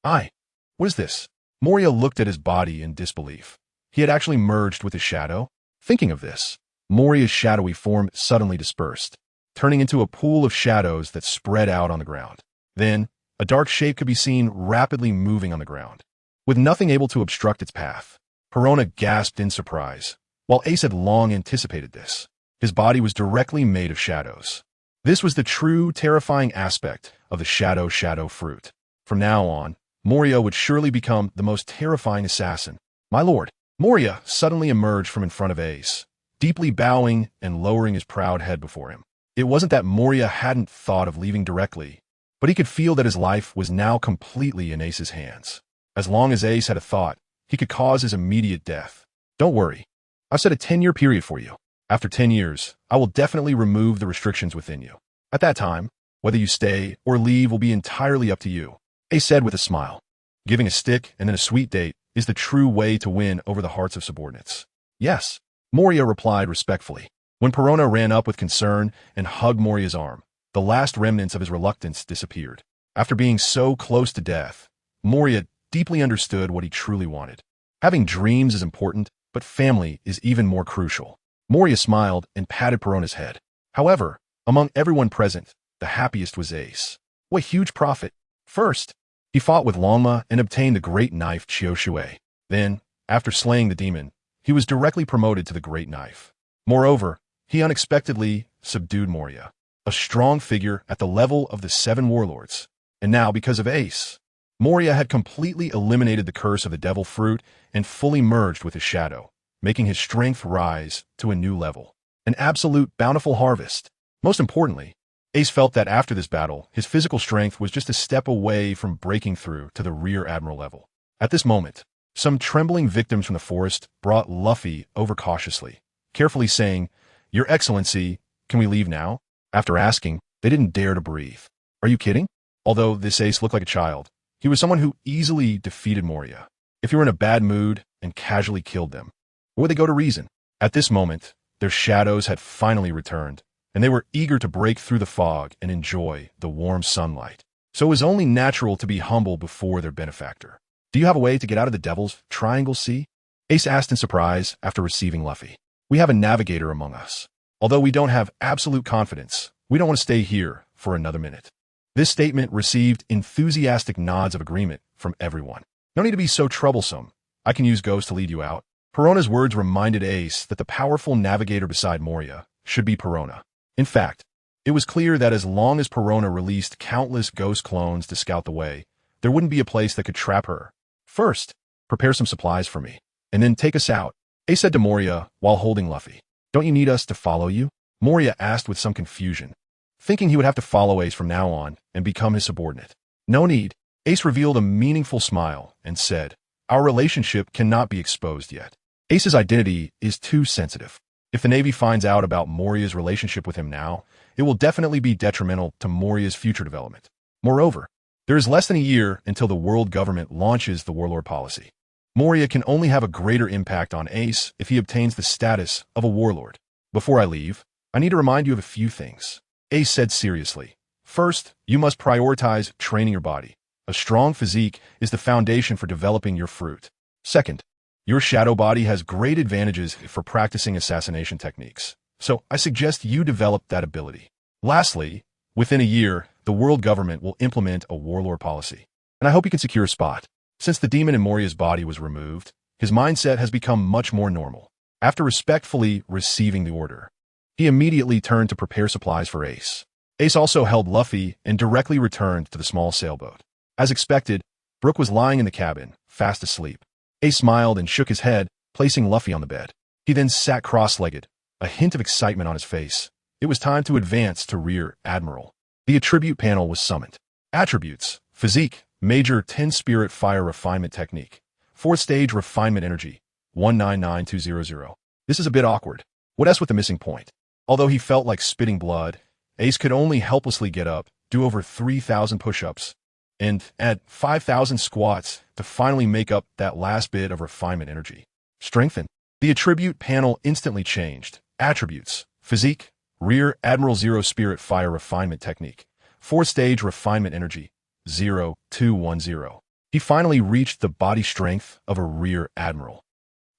What is this? Moria looked at his body in disbelief. He had actually merged with his shadow. Thinking of this, Moria's shadowy form suddenly dispersed, turning into a pool of shadows that spread out on the ground. Then, a dark shape could be seen rapidly moving on the ground, with nothing able to obstruct its path. Perona gasped in surprise. While Ace had long anticipated this, his body was directly made of shadows. This was the true terrifying aspect of the Shadow fruit. From now on, Moria would surely become the most terrifying assassin. My lord, Moria suddenly emerged from in front of Ace, deeply bowing and lowering his proud head before him. It wasn't that Moria hadn't thought of leaving directly, but he could feel that his life was now completely in Ace's hands. As long as Ace had a thought, he could cause his immediate death. Don't worry. I've set a 10-year period for you. After 10 years, I will definitely remove the restrictions within you. At that time, whether you stay or leave will be entirely up to you, Ace said with a smile. Giving a stick and then a sweet date is the true way to win over the hearts of subordinates. Yes, Moria replied respectfully. When Perona ran up with concern and hugged Moria's arm, the last remnants of his reluctance disappeared. After being so close to death, Moria deeply understood what he truly wanted. Having dreams is important, but family is even more crucial. Moria smiled and patted Perona's head. However, among everyone present, the happiest was Ace. What huge profit! First, he fought with Longma and obtained the great knife Chioshui. Then, after slaying the demon, he was directly promoted to the great knife. Moreover, he unexpectedly subdued Moria, a strong figure at the level of the 7 warlords. And now, because of Ace, Moria had completely eliminated the curse of the devil fruit and fully merged with his shadow, making his strength rise to a new level. An absolute bountiful harvest. Most importantly, Ace felt that after this battle, his physical strength was just a step away from breaking through to the rear admiral level. At this moment, some trembling victims from the forest brought Luffy over cautiously, carefully saying, "Your Excellency, can we leave now?" After asking, they didn't dare to breathe. Are you kidding? Although this Ace looked like a child, he was someone who easily defeated Moria. If you were in a bad mood and casually killed them, where would they go to reason? At this moment, their shadows had finally returned, and they were eager to break through the fog and enjoy the warm sunlight. So it was only natural to be humble before their benefactor. Do you have a way to get out of the Devil's Triangle Sea? Ace asked in surprise after receiving Luffy. We have a navigator among us. Although we don't have absolute confidence, we don't want to stay here for another minute. This statement received enthusiastic nods of agreement from everyone. No need to be so troublesome. I can use Ghost to lead you out. Perona's words reminded Ace that the powerful navigator beside Moria should be Perona. In fact, it was clear that as long as Perona released countless ghost clones to scout the way, there wouldn't be a place that could trap her. First, prepare some supplies for me, and then take us out, Ace said to Moria while holding Luffy. Don't you need us to follow you? Moria asked with some confusion, thinking he would have to follow Ace from now on and become his subordinate. No need. Ace revealed a meaningful smile and said, our relationship cannot be exposed yet. Ace's identity is too sensitive. If the Navy finds out about Moria's relationship with him now, it will definitely be detrimental to Moria's future development. Moreover, there is less than a year until the world government launches the warlord policy. Moria can only have a greater impact on Ace if he obtains the status of a warlord. Before I leave, I need to remind you of a few things, Ace said seriously. First, you must prioritize training your body. A strong physique is the foundation for developing your fruit. Second, your shadow body has great advantages for practicing assassination techniques, so I suggest you develop that ability. Lastly, within a year, the world government will implement a warlord policy, and I hope you can secure a spot. Since the demon in Moria's body was removed, his mindset has become much more normal. After respectfully receiving the order, he immediately turned to prepare supplies for Ace. Ace also held Luffy and directly returned to the small sailboat. As expected, Brook was lying in the cabin, fast asleep. Ace smiled and shook his head, placing Luffy on the bed. He then sat cross-legged, a hint of excitement on his face. It was time to advance to Rear Admiral. The attribute panel was summoned. Attributes: Physique, Major 10 Spirit Fire Refinement Technique. 4th Stage Refinement Energy, 199200. This is a bit awkward. What else with the missing point? Although he felt like spitting blood, Ace could only helplessly get up, do over 3,000 push-ups, and add 5,000 squats to finally make up that last bit of refinement energy. Strengthen. The attribute panel instantly changed. Attributes: Physique, Rear Admiral 0 Spirit Fire Refinement Technique. 4th Stage Refinement Energy, 0210. He finally reached the body strength of a Rear Admiral.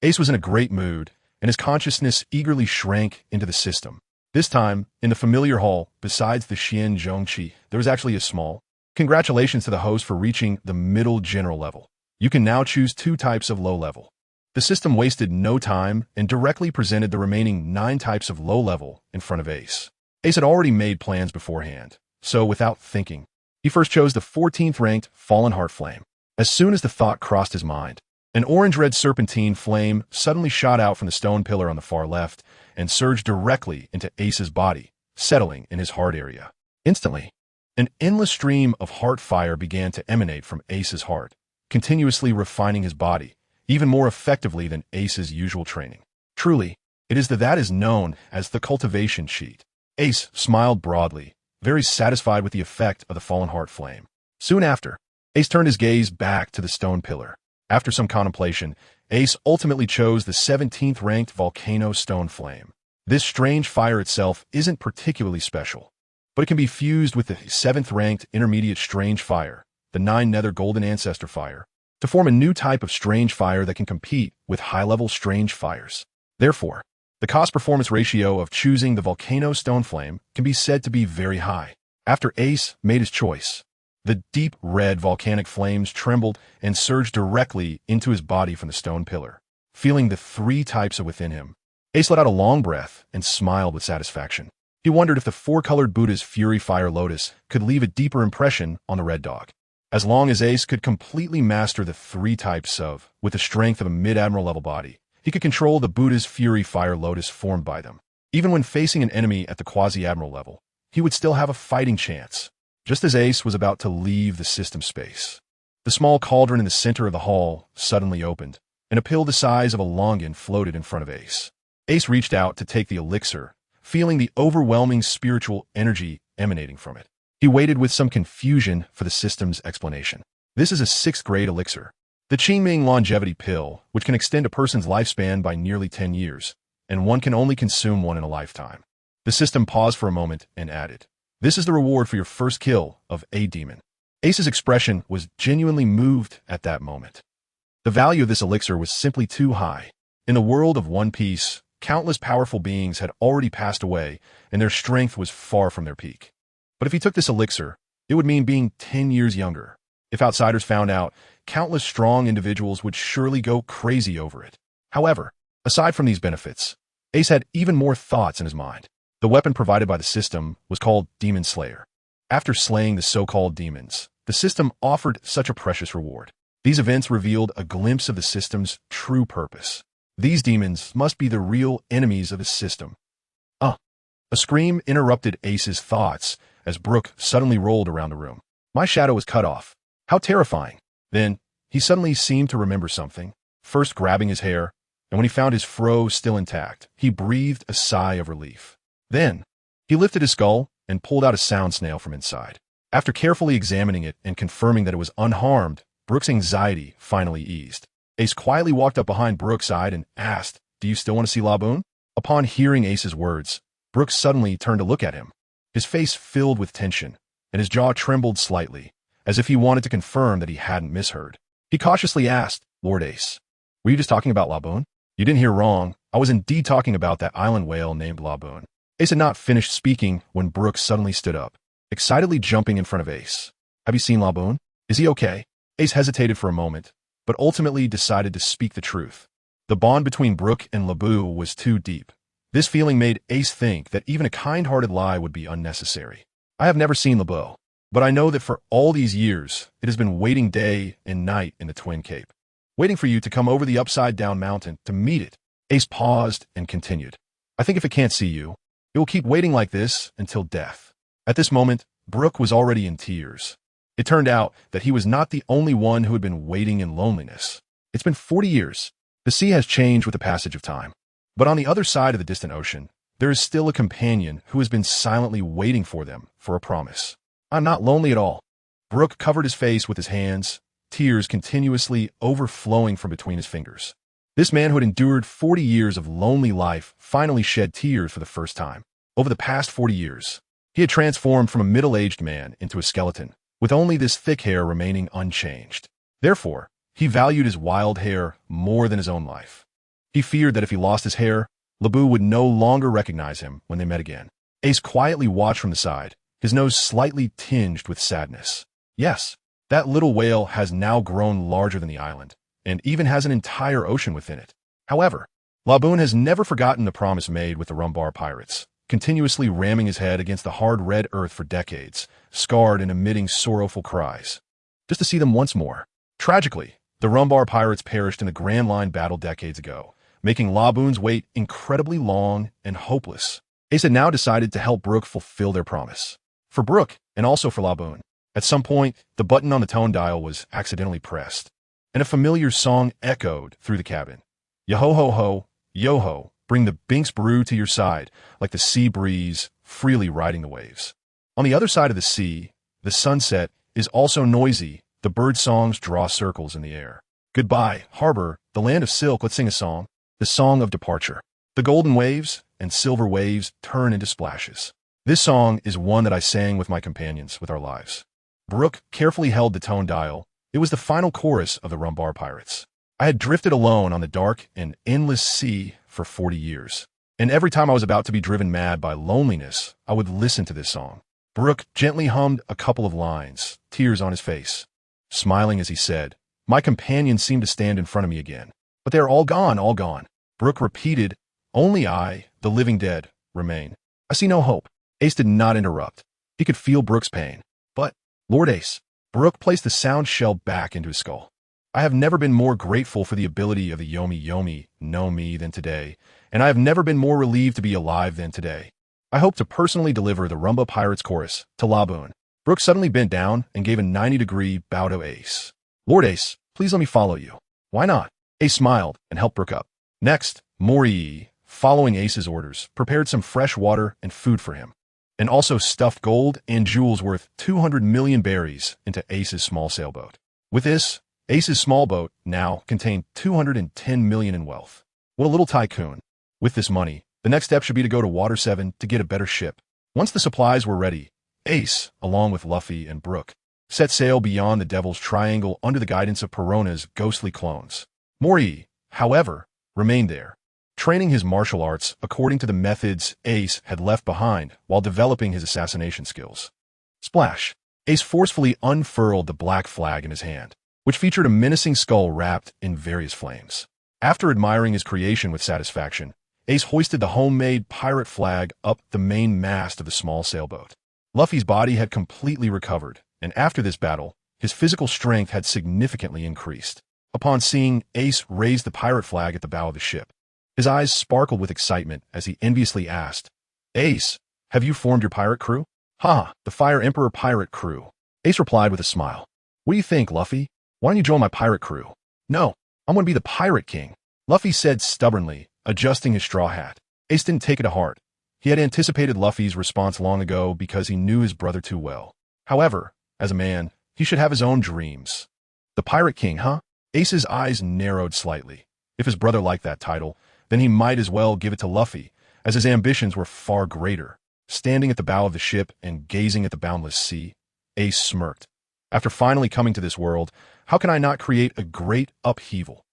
Ace was in a great mood, and his consciousness eagerly shrank into the system. This time, in the familiar hall, besides the Xian Zhongqi, there was actually a small. Congratulations to the host for reaching the middle general level. You can now choose 2 types of low level. The system wasted no time and directly presented the remaining 9 types of low level in front of Ace. Ace had already made plans beforehand, so without thinking, he first chose the 14th ranked Fallen Heart Flame. As soon as the thought crossed his mind, an orange-red serpentine flame suddenly shot out from the stone pillar on the far left and surged directly into Ace's body, settling in his heart area. Instantly, an endless stream of heart fire began to emanate from Ace's heart, continuously refining his body, even more effectively than Ace's usual training. Truly, it is that is known as the cultivation sheet. Ace smiled broadly, very satisfied with the effect of the fallen heart flame. Soon after, Ace turned his gaze back to the stone pillar. After some contemplation, Ace ultimately chose the 17th ranked Volcano Stone Flame. This strange fire itself isn't particularly special, but it can be fused with the 7th ranked Intermediate Strange Fire, the 9 Nether Golden Ancestor Fire, to form a new type of strange fire that can compete with high-level strange fires. Therefore, the cost-performance ratio of choosing the Volcano Stone Flame can be said to be very high. After Ace made his choice, the deep red volcanic flames trembled and surged directly into his body from the stone pillar. Feeling the 3 types within him, Ace let out a long breath and smiled with satisfaction. He wondered if the 4-colored Buddha's Fury Fire Lotus could leave a deeper impression on the Red Dog. As long as Ace could completely master the 3 types with the strength of a mid-admiral level body, he could control the Buddha's Fury Fire Lotus formed by them. Even when facing an enemy at the quasi-admiral level, he would still have a fighting chance. Just as Ace was about to leave the system space, the small cauldron in the center of the hall suddenly opened, and a pill the size of a longan floated in front of Ace. Ace reached out to take the elixir, feeling the overwhelming spiritual energy emanating from it. He waited with some confusion for the system's explanation. This is a 6th grade elixir, the Qingming Longevity Pill, which can extend a person's lifespan by nearly 10 years, and one can only consume one in a lifetime. The system paused for a moment and added, "This is the reward for your first kill of a demon." Ace's expression was genuinely moved at that moment. The value of this elixir was simply too high. In the world of One Piece, countless powerful beings had already passed away, and their strength was far from their peak. But if he took this elixir, it would mean being 10 years younger. If outsiders found out, countless strong individuals would surely go crazy over it. However, aside from these benefits, Ace had even more thoughts in his mind. The weapon provided by the system was called Demon Slayer. After slaying the so-called demons, the system offered such a precious reward. These events revealed a glimpse of the system's true purpose. These demons must be the real enemies of the system. A scream interrupted Ace's thoughts as Brook suddenly rolled around the room. My shadow was cut off. How terrifying. Then, he suddenly seemed to remember something, first grabbing his hair, and when he found his fro still intact, he breathed a sigh of relief. Then, he lifted his skull and pulled out a sound snail from inside. After carefully examining it and confirming that it was unharmed, Brook's anxiety finally eased. Ace quietly walked up behind Brook's side and asked, "Do you still want to see Laboon?" Upon hearing Ace's words, Brook suddenly turned to look at him. His face filled with tension, and his jaw trembled slightly, as if he wanted to confirm that he hadn't misheard. He cautiously asked, "Lord Ace, were you just talking about Laboon?" "You didn't hear wrong. I was indeed talking about that island whale named Laboon." Ace had not finished speaking when Brook suddenly stood up, excitedly jumping in front of Ace. "Have you seen Laboon? Is he okay?" Ace hesitated for a moment, but ultimately decided to speak the truth. The bond between Brook and Laboon was too deep. This feeling made Ace think that even a kind-hearted lie would be unnecessary. "I have never seen Laboon, but I know that for all these years, it has been waiting day and night in the Twin Cape, waiting for you to come over the upside-down mountain to meet it." Ace paused and continued, "I think if it can't see you, it will keep waiting like this until death." At this moment, Brook was already in tears. It turned out that he was not the only one who had been waiting in loneliness. It's been 40 years. The sea has changed with the passage of time. But on the other side of the distant ocean, there is still a companion who has been silently waiting for them for a promise. "I'm not lonely at all." Brook covered his face with his hands, tears continuously overflowing from between his fingers. This man who had endured 40 years of lonely life finally shed tears for the first time. Over the past 40 years, he had transformed from a middle-aged man into a skeleton, with only this thick hair remaining unchanged. Therefore, he valued his wild hair more than his own life. He feared that if he lost his hair, Laboon would no longer recognize him when they met again. Ace quietly watched from the side, his nose slightly tinged with sadness. Yes, that little whale has now grown larger than the island, and even has an entire ocean within it. However, Laboon has never forgotten the promise made with the Rumbar pirates, continuously ramming his head against the hard red earth for decades, scarred and emitting sorrowful cries, just to see them once more. Tragically, the Rumbar pirates perished in the Grand Line battle decades ago, making Laboon's wait incredibly long and hopeless. Ace had now decided to help Brook fulfill their promise. For Brook, and also for Laboon. At some point, the button on the tone dial was accidentally pressed, and a familiar song echoed through the cabin. Yo-ho-ho-ho, yo-ho, bring the Binks brew to your side, like the sea breeze freely riding the waves. On the other side of the sea, the sunset is also noisy. The bird songs draw circles in the air. Goodbye, harbor, the land of silk, let's sing a song. The song of departure. The golden waves and silver waves turn into splashes. This song is one that I sang with my companions, with our lives. Brooke carefully held the tone dial. It was the final chorus of the Rumbar Pirates. I had drifted alone on the dark and endless sea for 40 years. And every time I was about to be driven mad by loneliness, I would listen to this song. Brooke gently hummed a couple of lines, tears on his face. Smiling as he said, "My companions seem to stand in front of me again. But they are all gone, all gone." Brooke repeated, "Only I, the living dead, remain. I see no hope." Ace did not interrupt. He could feel Brooke's pain. "But, Lord Ace," Brooke placed the sound shell back into his skull. "I have never been more grateful for the ability of the Yomi Yomi know me than today, and I have never been more relieved to be alive than today. I hope to personally deliver the Rumbar Pirates chorus to Laboon." Brooke suddenly bent down and gave a 90-degree bow to Ace. "Lord Ace, please let me follow you." "Why not?" Ace smiled and helped Brooke up. Next, Morii, following Ace's orders, prepared some fresh water and food for him, and also stuffed gold and jewels worth 200 million berries into Ace's small sailboat. With this, Ace's small boat now contained 210 million in wealth. What a little tycoon. With this money, the next step should be to go to Water 7 to get a better ship. Once the supplies were ready, Ace, along with Luffy and Brooke, set sail beyond the Devil's Triangle under the guidance of Perona's ghostly clones. Morii, however, remained there, training his martial arts according to the methods Ace had left behind while developing his assassination skills. Splash! Ace forcefully unfurled the black flag in his hand, which featured a menacing skull wrapped in various flames. After admiring his creation with satisfaction, Ace hoisted the homemade pirate flag up the main mast of the small sailboat. Luffy's body had completely recovered, and after this battle, his physical strength had significantly increased. Upon seeing Ace raise the pirate flag at the bow of the ship, his eyes sparkled with excitement as he enviously asked, "Ace, have you formed your pirate crew?" "Ha, the Fire Emperor pirate crew." Ace replied with a smile. "What do you think, Luffy? Why don't you join my pirate crew?" "No, I'm going to be the Pirate King," Luffy said stubbornly, adjusting his straw hat. Ace didn't take it to heart. He had anticipated Luffy's response long ago because he knew his brother too well. However, as a man, he should have his own dreams. The Pirate King, huh? Ace's eyes narrowed slightly. If his brother liked that title, then he might as well give it to Luffy, as his ambitions were far greater. Standing at the bow of the ship and gazing at the boundless sea, Ace smirked. After finally coming to this world, how can I not create a great upheaval?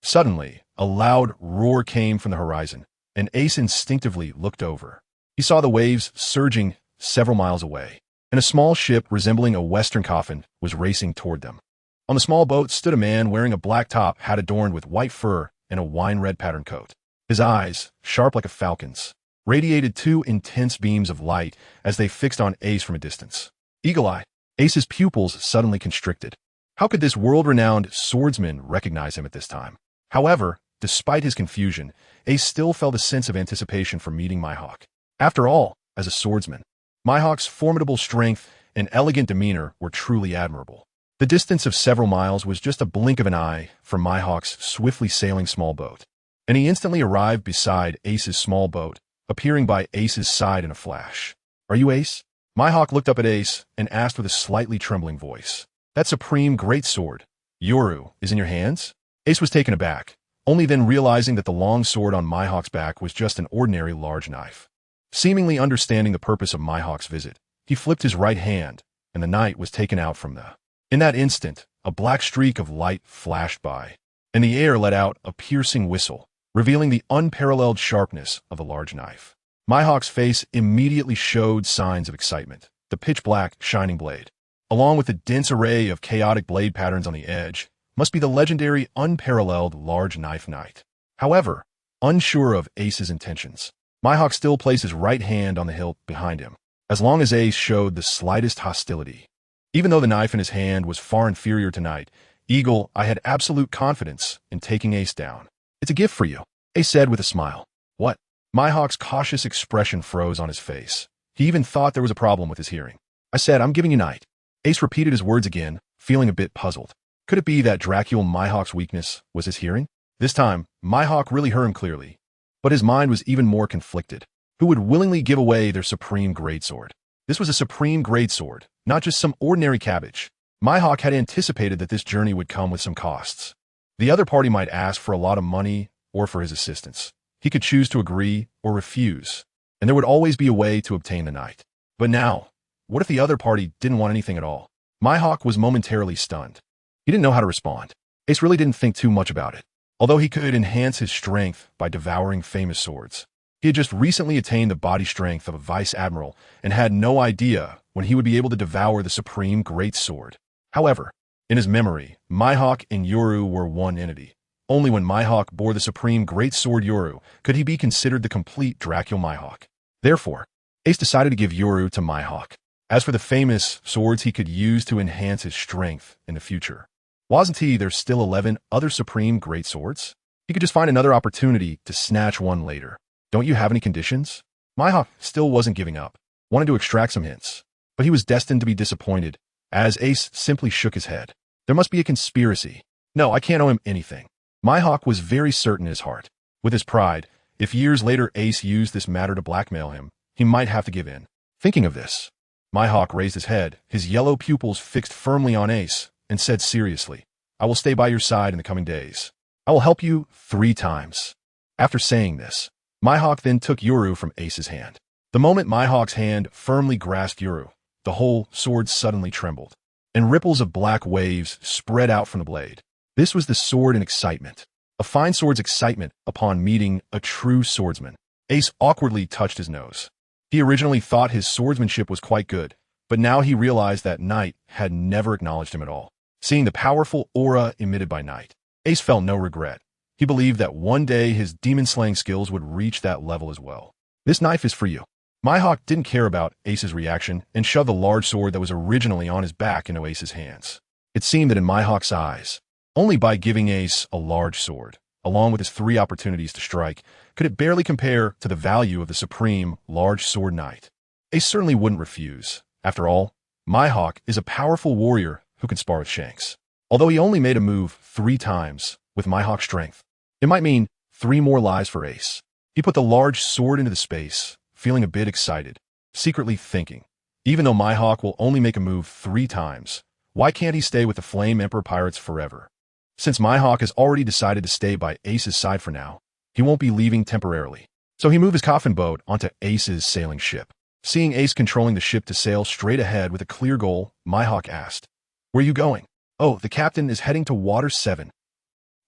Suddenly, a loud roar came from the horizon, and Ace instinctively looked over. He saw the waves surging several miles away, and a small ship resembling a western coffin was racing toward them. On the small boat stood a man wearing a black top hat adorned with white fur and a wine-red patterned coat. His eyes, sharp like a falcon's, radiated two intense beams of light as they fixed on Ace from a distance. Eagle-eyed, Ace's pupils suddenly constricted. How could this world-renowned swordsman recognize him at this time? However, despite his confusion, Ace still felt a sense of anticipation for meeting Mihawk. After all, as a swordsman, Mihawk's formidable strength and elegant demeanor were truly admirable. The distance of several miles was just a blink of an eye from Mihawk's swiftly sailing small boat, and he instantly arrived beside Ace's small boat, appearing by Ace's side in a flash. "Are you Ace?" Mihawk looked up at Ace and asked with a slightly trembling voice. "That supreme greatsword, Yoru, is in your hands?" Ace was taken aback, only then realizing that the long sword on Mihawk's back was just an ordinary large knife. Seemingly understanding the purpose of Mihawk's visit, he flipped his right hand, and the knight was taken out from the... In that instant, a black streak of light flashed by, and the air let out a piercing whistle, revealing the unparalleled sharpness of the large knife. Mihawk's face immediately showed signs of excitement. The pitch-black, shining blade, along with the dense array of chaotic blade patterns on the edge, must be the legendary unparalleled large knife knight. However, unsure of Ace's intentions, Mihawk still placed his right hand on the hilt behind him, as long as Ace showed the slightest hostility. Even though the knife in his hand was far inferior to Knight, Eagle, I had absolute confidence in taking Ace down. "It's a gift for you," Ace said with a smile. "What?" Mihawk's cautious expression froze on his face. He even thought there was a problem with his hearing. "I said, I'm giving you Knight." Ace repeated his words again, feeling a bit puzzled. Could it be that Dracula Mihawk's weakness was his hearing? This time, Mihawk really heard him clearly, but his mind was even more conflicted. Who would willingly give away their supreme greatsword? This was a supreme greatsword, not just some ordinary cabbage. Mihawk had anticipated that this journey would come with some costs. The other party might ask for a lot of money or for his assistance. He could choose to agree or refuse, and there would always be a way to obtain the knight. But now, what if the other party didn't want anything at all? Mihawk was momentarily stunned. He didn't know how to respond. Ace really didn't think too much about it. Although he could enhance his strength by devouring famous swords, he had just recently attained the body strength of a vice admiral and had no idea when he would be able to devour the supreme great sword. However, in his memory, Mihawk and Yoru were one entity. Only when Mihawk bore the supreme great sword Yoru could he be considered the complete Dracula Mihawk. Therefore, Ace decided to give Yoru to Mihawk. As for the famous swords he could use to enhance his strength in the future, wasn't there still 11 other supreme great swords? He could just find another opportunity to snatch one later. Don't you have any conditions? Mihawk still wasn't giving up, wanted to extract some hints, but he was destined to be disappointed, as Ace simply shook his head. There must be a conspiracy. No, I can't owe him anything. Mihawk was very certain in his heart. With his pride, if years later Ace used this matter to blackmail him, he might have to give in. Thinking of this, Mihawk raised his head, his yellow pupils fixed firmly on Ace, and said seriously, I will stay by your side in the coming days. I will help you 3 times. After saying this, Mihawk then took Yoru from Ace's hand. The moment Mihawk's hand firmly grasped Yoru, the whole sword suddenly trembled, and ripples of black waves spread out from the blade. This was the sword in excitement. A fine sword's excitement upon meeting a true swordsman. Ace awkwardly touched his nose. He originally thought his swordsmanship was quite good, but now he realized that Knight had never acknowledged him at all. Seeing the powerful aura emitted by Knight, Ace felt no regret. He believed that one day his demon-slaying skills would reach that level as well. This knife is for you. Mihawk didn't care about Ace's reaction and shoved the large sword that was originally on his back into Ace's hands. It seemed that in Mihawk's eyes, only by giving Ace a large sword, along with his 3 opportunities to strike, could it barely compare to the value of the supreme large sword knight. Ace certainly wouldn't refuse. After all, Mihawk is a powerful warrior who can spar with Shanks. Although he only made a move 3 times with Mihawk's strength, it might mean 3 more lives for Ace. He put the large sword into the space, feeling a bit excited, secretly thinking, even though Mihawk will only make a move 3 times, why can't he stay with the Flame Emperor pirates forever? Since Mihawk has already decided to stay by Ace's side for now, he won't be leaving temporarily. So he moved his coffin boat onto Ace's sailing ship. Seeing Ace controlling the ship to sail straight ahead with a clear goal, Mihawk asked, Where are you going? Oh, the captain is heading to Water 7.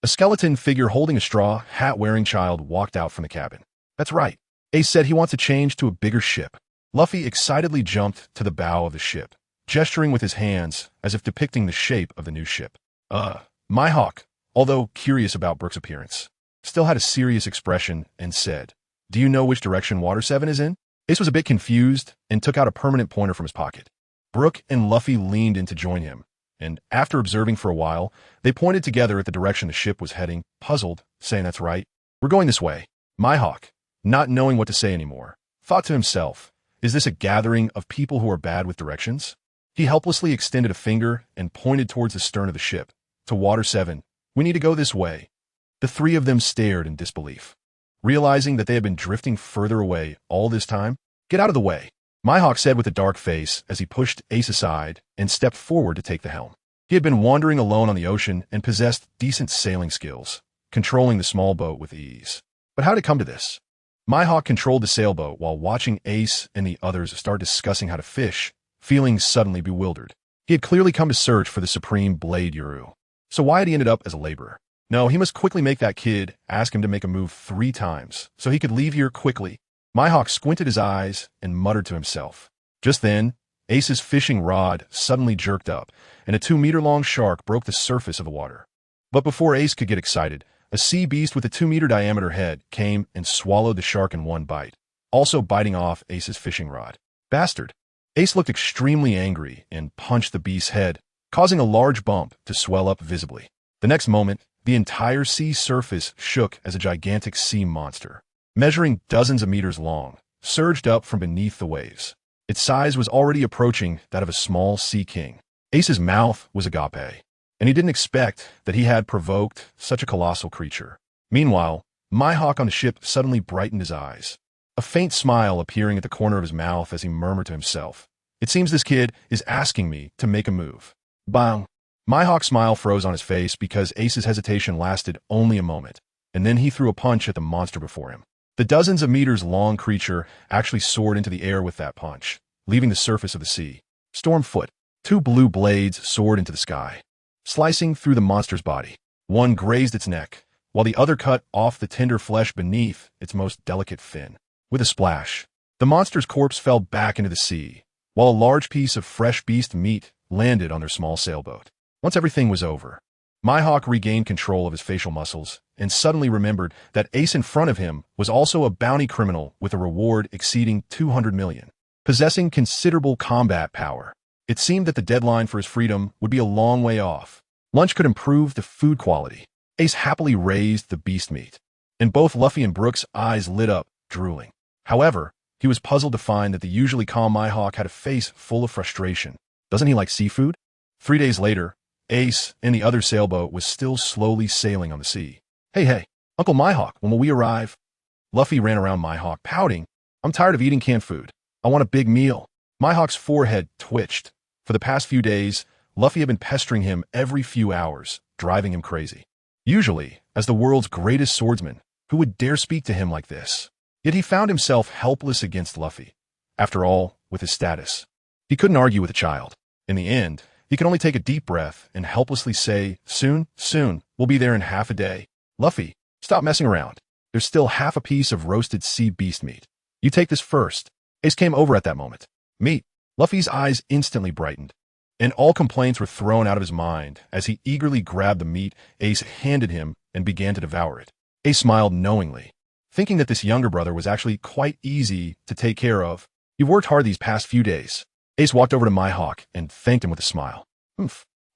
A skeleton figure holding a straw hat-wearing child walked out from the cabin. That's right. Ace said he wants to change to a bigger ship. Luffy excitedly jumped to the bow of the ship, gesturing with his hands as if depicting the shape of the new ship. Mihawk, although curious about Brook's appearance, still had a serious expression and said, Do you know which direction Water 7 is in? Ace was a bit confused and took out a permanent pointer from his pocket. Brook and Luffy leaned in to join him, and after observing for a while, they pointed together at the direction the ship was heading, puzzled, saying that's right. We're going this way. Mihawk, not knowing what to say anymore, thought to himself, is this a gathering of people who are bad with directions? He helplessly extended a finger and pointed towards the stern of the ship. To Water 7. We need to go this way. The 3 of them stared in disbelief, realizing that they had been drifting further away all this time. Get out of the way, Mihawk said with a dark face as he pushed Ace aside and stepped forward to take the helm. He had been wandering alone on the ocean and possessed decent sailing skills, controlling the small boat with ease. But how did it come to this? Mihawk controlled the sailboat while watching Ace and the others start discussing how to fish, feeling suddenly bewildered. He had clearly come to search for the supreme Blade Yoru. So why had he ended up as a laborer? No, he must quickly make that kid ask him to make a move 3 times, so he could leave here quickly. Mihawk squinted his eyes and muttered to himself. Just then, Ace's fishing rod suddenly jerked up, and a 2-meter-long shark broke the surface of the water. But before Ace could get excited, a sea beast with a 2-meter diameter head came and swallowed the shark in one bite, also biting off Ace's fishing rod. Bastard! Ace looked extremely angry and punched the beast's head, causing a large bump to swell up visibly. The next moment, the entire sea surface shook as a gigantic sea monster, measuring dozens of meters long, surged up from beneath the waves. Its size was already approaching that of a small sea king. Ace's mouth was agape, and he didn't expect that he had provoked such a colossal creature. Meanwhile, Mihawk on the ship suddenly brightened his eyes. a faint smile appearing at the corner of his mouth as he murmured to himself. It seems this kid is asking me to make a move. Bang! Mihawk's smile froze on his face because Ace's hesitation lasted only a moment, and then he threw a punch at the monster before him. The dozens of meters long creature actually soared into the air with that punch, leaving the surface of the sea. Stormfoot. Two blue blades soared into the sky, slicing through the monster's body. One grazed its neck, while the other cut off the tender flesh beneath its most delicate fin. With a splash, the monster's corpse fell back into the sea, while a large piece of fresh beast meat landed on their small sailboat. Once everything was over, Mihawk regained control of his facial muscles and suddenly remembered that Ace in front of him was also a bounty criminal with a reward exceeding 200 million, possessing considerable combat power. It seemed that the deadline for his freedom would be a long way off. Lunch could improve the food quality. Ace happily raised the beast meat, and both Luffy and Brooks' eyes lit up, drooling. However, he was puzzled to find that the usually calm Mihawk had a face full of frustration. Doesn't he like seafood? 3 days later, Ace in the other sailboat was still slowly sailing on the sea. Hey, Uncle Mihawk, when will we arrive? Luffy ran around Mihawk, pouting. I'm tired of eating canned food. I want a big meal. Mihawk's forehead twitched. For the past few days, Luffy had been pestering him every few hours, driving him crazy. Usually, as the world's greatest swordsman, who would dare speak to him like this? Yet he found himself helpless against Luffy. After all, with his status, he couldn't argue with a child. In the end, he could only take a deep breath and helplessly say, Soon, we'll be there in half a day. Luffy, stop messing around. There's still half a piece of roasted sea beast meat. You take this first. Ace came over at that moment. Meat. Luffy's eyes instantly brightened, and all complaints were thrown out of his mind as he eagerly grabbed the meat Ace handed him and began to devour it. Ace smiled knowingly, thinking that this younger brother was actually quite easy to take care of. You've worked hard these past few days. Ace walked over to Mihawk and thanked him with a smile.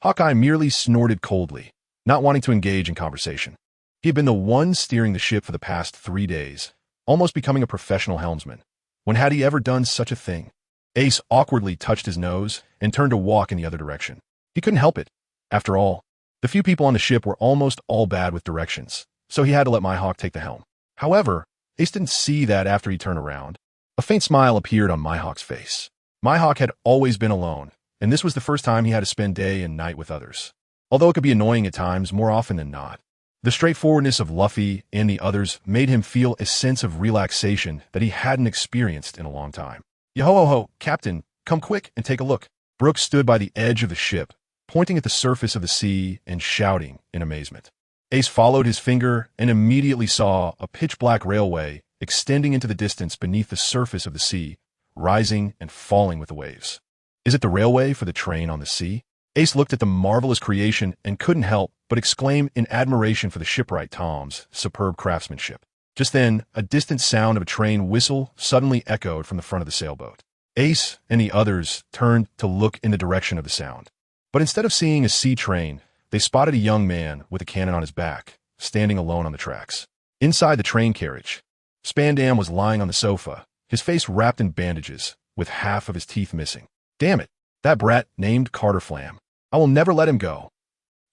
Hawkeye merely snorted coldly, not wanting to engage in conversation. He had been the one steering the ship for the past 3 days, almost becoming a professional helmsman. When had he ever done such a thing? Ace awkwardly touched his nose and turned to walk in the other direction. He couldn't help it. After all, the few people on the ship were almost all bad with directions, so he had to let Mihawk take the helm. However, Ace didn't see that after he turned around. A faint smile appeared on Mihawk's face. Mihawk had always been alone, and this was the first time he had to spend day and night with others. Although it could be annoying at times, more often than not. The straightforwardness of Luffy and the others made him feel a sense of relaxation that he hadn't experienced in a long time. Yo-ho-ho, Captain, come quick and take a look. Brooks stood by the edge of the ship, pointing at the surface of the sea and shouting in amazement. Ace followed his finger and immediately saw a pitch-black railway extending into the distance beneath the surface of the sea, rising and falling with the waves. Is it the railway for the train on the sea? Ace looked at the marvelous creation and couldn't help but exclaim in admiration for the shipwright Tom's superb craftsmanship. Just then, a distant sound of a train whistle suddenly echoed from the front of the sailboat. Ace and the others turned to look in the direction of the sound. But instead of seeing a sea train, they spotted a young man with a cannon on his back, standing alone on the tracks. Inside the train carriage, Spandam was lying on the sofa, his face wrapped in bandages, with half of his teeth missing. Damn it, that brat named Carter Flam. I will never let him go.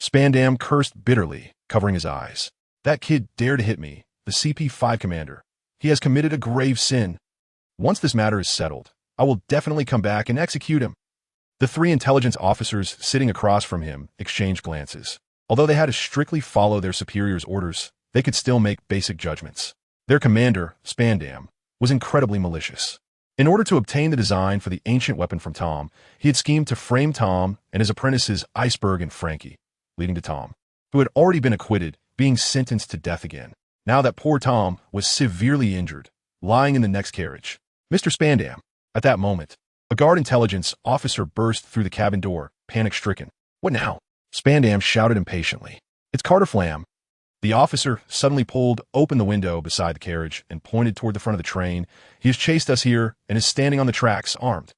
Spandam cursed bitterly, covering his eyes. That kid dared to hit me, the CP5 commander. He has committed a grave sin. Once this matter is settled, I will definitely come back and execute him. The 3 intelligence officers sitting across from him exchanged glances. Although they had to strictly follow their superiors' orders, they could still make basic judgments. Their commander, Spandam, was incredibly malicious. In order to obtain the design for the ancient weapon from Tom, he had schemed to frame Tom and his apprentices Iceberg and Frankie, leading to Tom, who had already been acquitted, being sentenced to death again. Now that poor Tom was severely injured, lying in the next carriage. Mr. Spandam. At that moment, a guard intelligence officer burst through the cabin door, panic-stricken. What now? Spandam shouted impatiently. It's Carter Flam. The officer suddenly pulled open the window beside the carriage and pointed toward the front of the train. He has chased us here and is standing on the tracks, armed.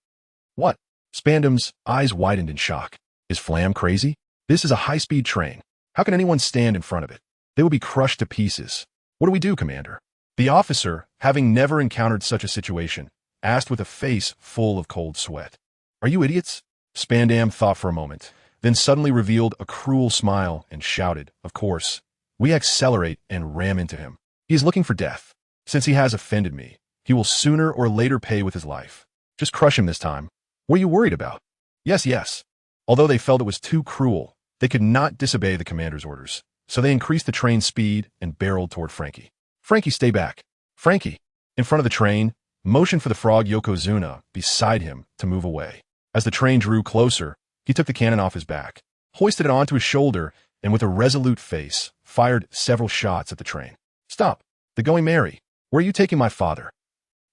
What? Spandam's eyes widened in shock. Is Flam crazy? This is a high-speed train. How can anyone stand in front of it? They will be crushed to pieces. What do we do, Commander? The officer, having never encountered such a situation, asked with a face full of cold sweat. Are you idiots? Spandam thought for a moment, then suddenly revealed a cruel smile and shouted, Of course. We accelerate and ram into him. He is looking for death. Since he has offended me, He will sooner or later pay with his life. Just crush him this time. What are you worried about? Yes, yes. Although they felt it was too cruel, they could not disobey the commander's orders, so they increased the train's speed and barreled toward Frankie. Frankie, stay back. Frankie, in front of the train, motioned for the frog Yokozuna beside him to move away. As the train drew closer, he took the cannon off his back, hoisted it onto his shoulder, and with a resolute face, fired several shots at the train. Stop! The Going Merry! Where are you taking my father?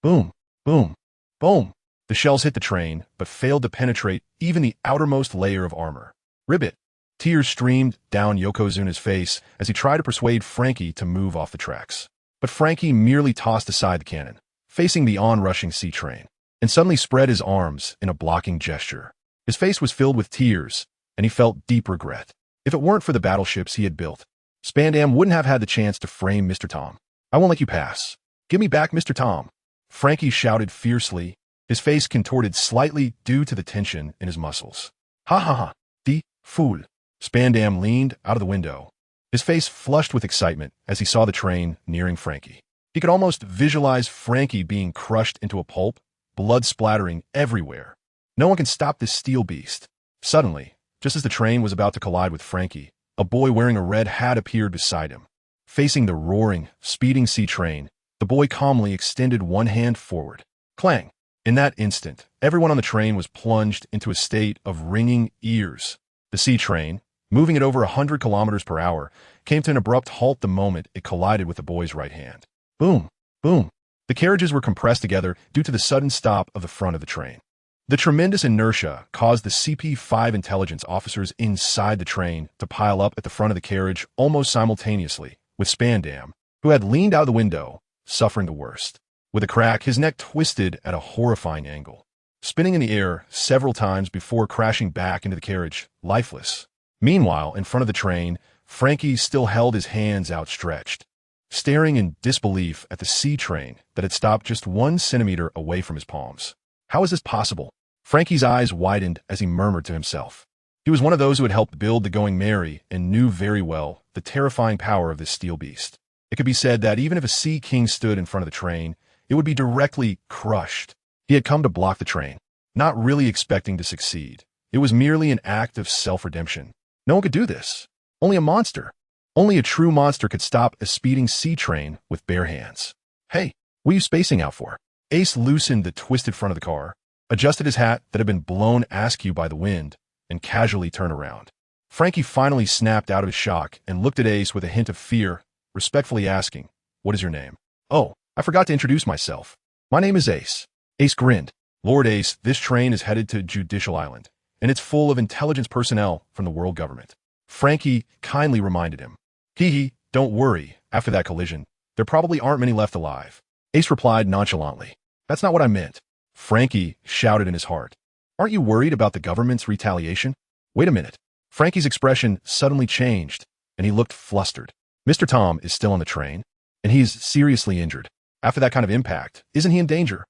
Boom! Boom! Boom! The shells hit the train, but failed to penetrate even the outermost layer of armor. Ribbit! Tears streamed down Yokozuna's face as he tried to persuade Frankie to move off the tracks. But Frankie merely tossed aside the cannon, facing the onrushing sea train, and suddenly spread his arms in a blocking gesture. His face was filled with tears, and he felt deep regret. If it weren't for the battleships he had built, Spandam wouldn't have had the chance to frame Mr. Tom. I won't let you pass. Give me back Mr. Tom. Frankie shouted fiercely, his face contorted slightly due to the tension in his muscles. Ha ha ha, the fool. Spandam leaned out of the window, his face flushed with excitement as he saw the train nearing Frankie. He could almost visualize Frankie being crushed into a pulp, blood splattering everywhere. No one can stop this steel beast. Suddenly, just as the train was about to collide with Frankie, a boy wearing a red hat appeared beside him. Facing the roaring, speeding sea train, the boy calmly extended one hand forward. Clang! In that instant, everyone on the train was plunged into a state of ringing ears. The sea train, moving at over 100 kilometers per hour, came to an abrupt halt the moment it collided with the boy's right hand. Boom! Boom! The carriages were compressed together due to the sudden stop of the front of the train. The tremendous inertia caused the CP-5 intelligence officers inside the train to pile up at the front of the carriage almost simultaneously, with Spandam, who had leaned out of the window, suffering the worst. With a crack, his neck twisted at a horrifying angle, spinning in the air several times before crashing back into the carriage, lifeless. Meanwhile, in front of the train, Frankie still held his hands outstretched, staring in disbelief at the sea train that had stopped just 1 centimeter away from his palms. How is this possible? Frankie's eyes widened as he murmured to himself. He was one of those who had helped build the Going Merry and knew very well the terrifying power of this steel beast. It could be said that even if a Sea King stood in front of the train, it would be directly crushed. He had come to block the train, not really expecting to succeed. It was merely an act of self-redemption. No one could do this. Only a monster. Only a true monster could stop a speeding sea train with bare hands. Hey, what are you spacing out for? Ace loosened the twisted front of the car, adjusted his hat that had been blown askew by the wind, and casually turned around. Frankie finally snapped out of his shock and looked at Ace with a hint of fear, respectfully asking, "What is your name?" "Oh, I forgot to introduce myself. My name is Ace." Ace grinned. "Lord Ace, this train is headed to Judicial Island, and it's full of intelligence personnel from the world government." Frankie kindly reminded him. "Hee, don't worry, after that collision, there probably aren't many left alive." Ace replied nonchalantly, "That's not what I meant." Frankie shouted in his heart, "Aren't you worried about the government's retaliation?" "Wait a minute." Frankie's expression suddenly changed, and he looked flustered. "Mr. Tom is still on the train, and he's seriously injured. After that kind of impact, isn't he in danger?"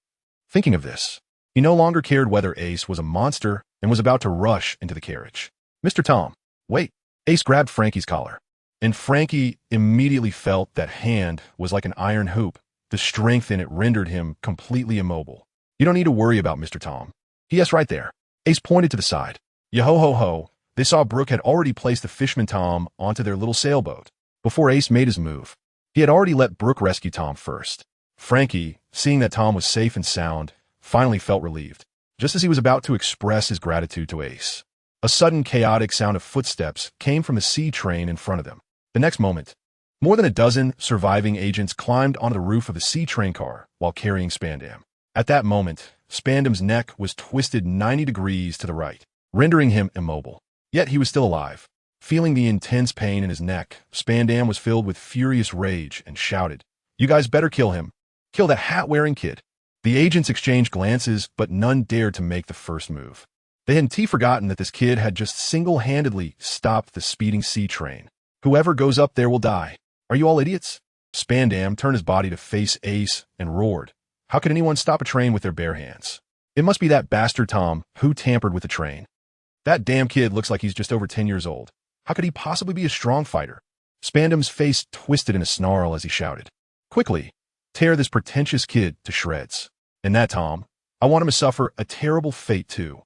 Thinking of this, he no longer cared whether Ace was a monster and was about to rush into the carriage. "Mr. Tom, wait." Ace grabbed Frankie's collar, and Frankie immediately felt that hand was like an iron hoop. The strength in it rendered him completely immobile. "You don't need to worry about Mr. Tom. Yes, right there." Ace pointed to the side. Yo-ho-ho-ho. They saw Brooke had already placed the Fishman Tom onto their little sailboat. Before Ace made his move, he had already let Brooke rescue Tom first. Frankie, seeing that Tom was safe and sound, finally felt relieved, just as he was about to express his gratitude to Ace. A sudden chaotic sound of footsteps came from the sea train in front of them. The next moment, more than a dozen surviving agents climbed onto the roof of the sea train car while carrying Spandam. At that moment, Spandam's neck was twisted 90 degrees to the right, rendering him immobile. Yet he was still alive. Feeling the intense pain in his neck, Spandam was filled with furious rage and shouted, "You guys better kill him. Kill that hat-wearing kid." The agents exchanged glances, but none dared to make the first move. They had forgotten that this kid had just single-handedly stopped the speeding sea train. "Whoever goes up there will die. Are you all idiots?" Spandam turned his body to face Ace and roared, "How could anyone stop a train with their bare hands? It must be that bastard Tom who tampered with the train. That damn kid looks like he's just over 10 years old. How could he possibly be a strong fighter?" Spandam's face twisted in a snarl as he shouted. Quickly, Tear this pretentious kid to shreds. And that, Tom, I want him to suffer a terrible fate too.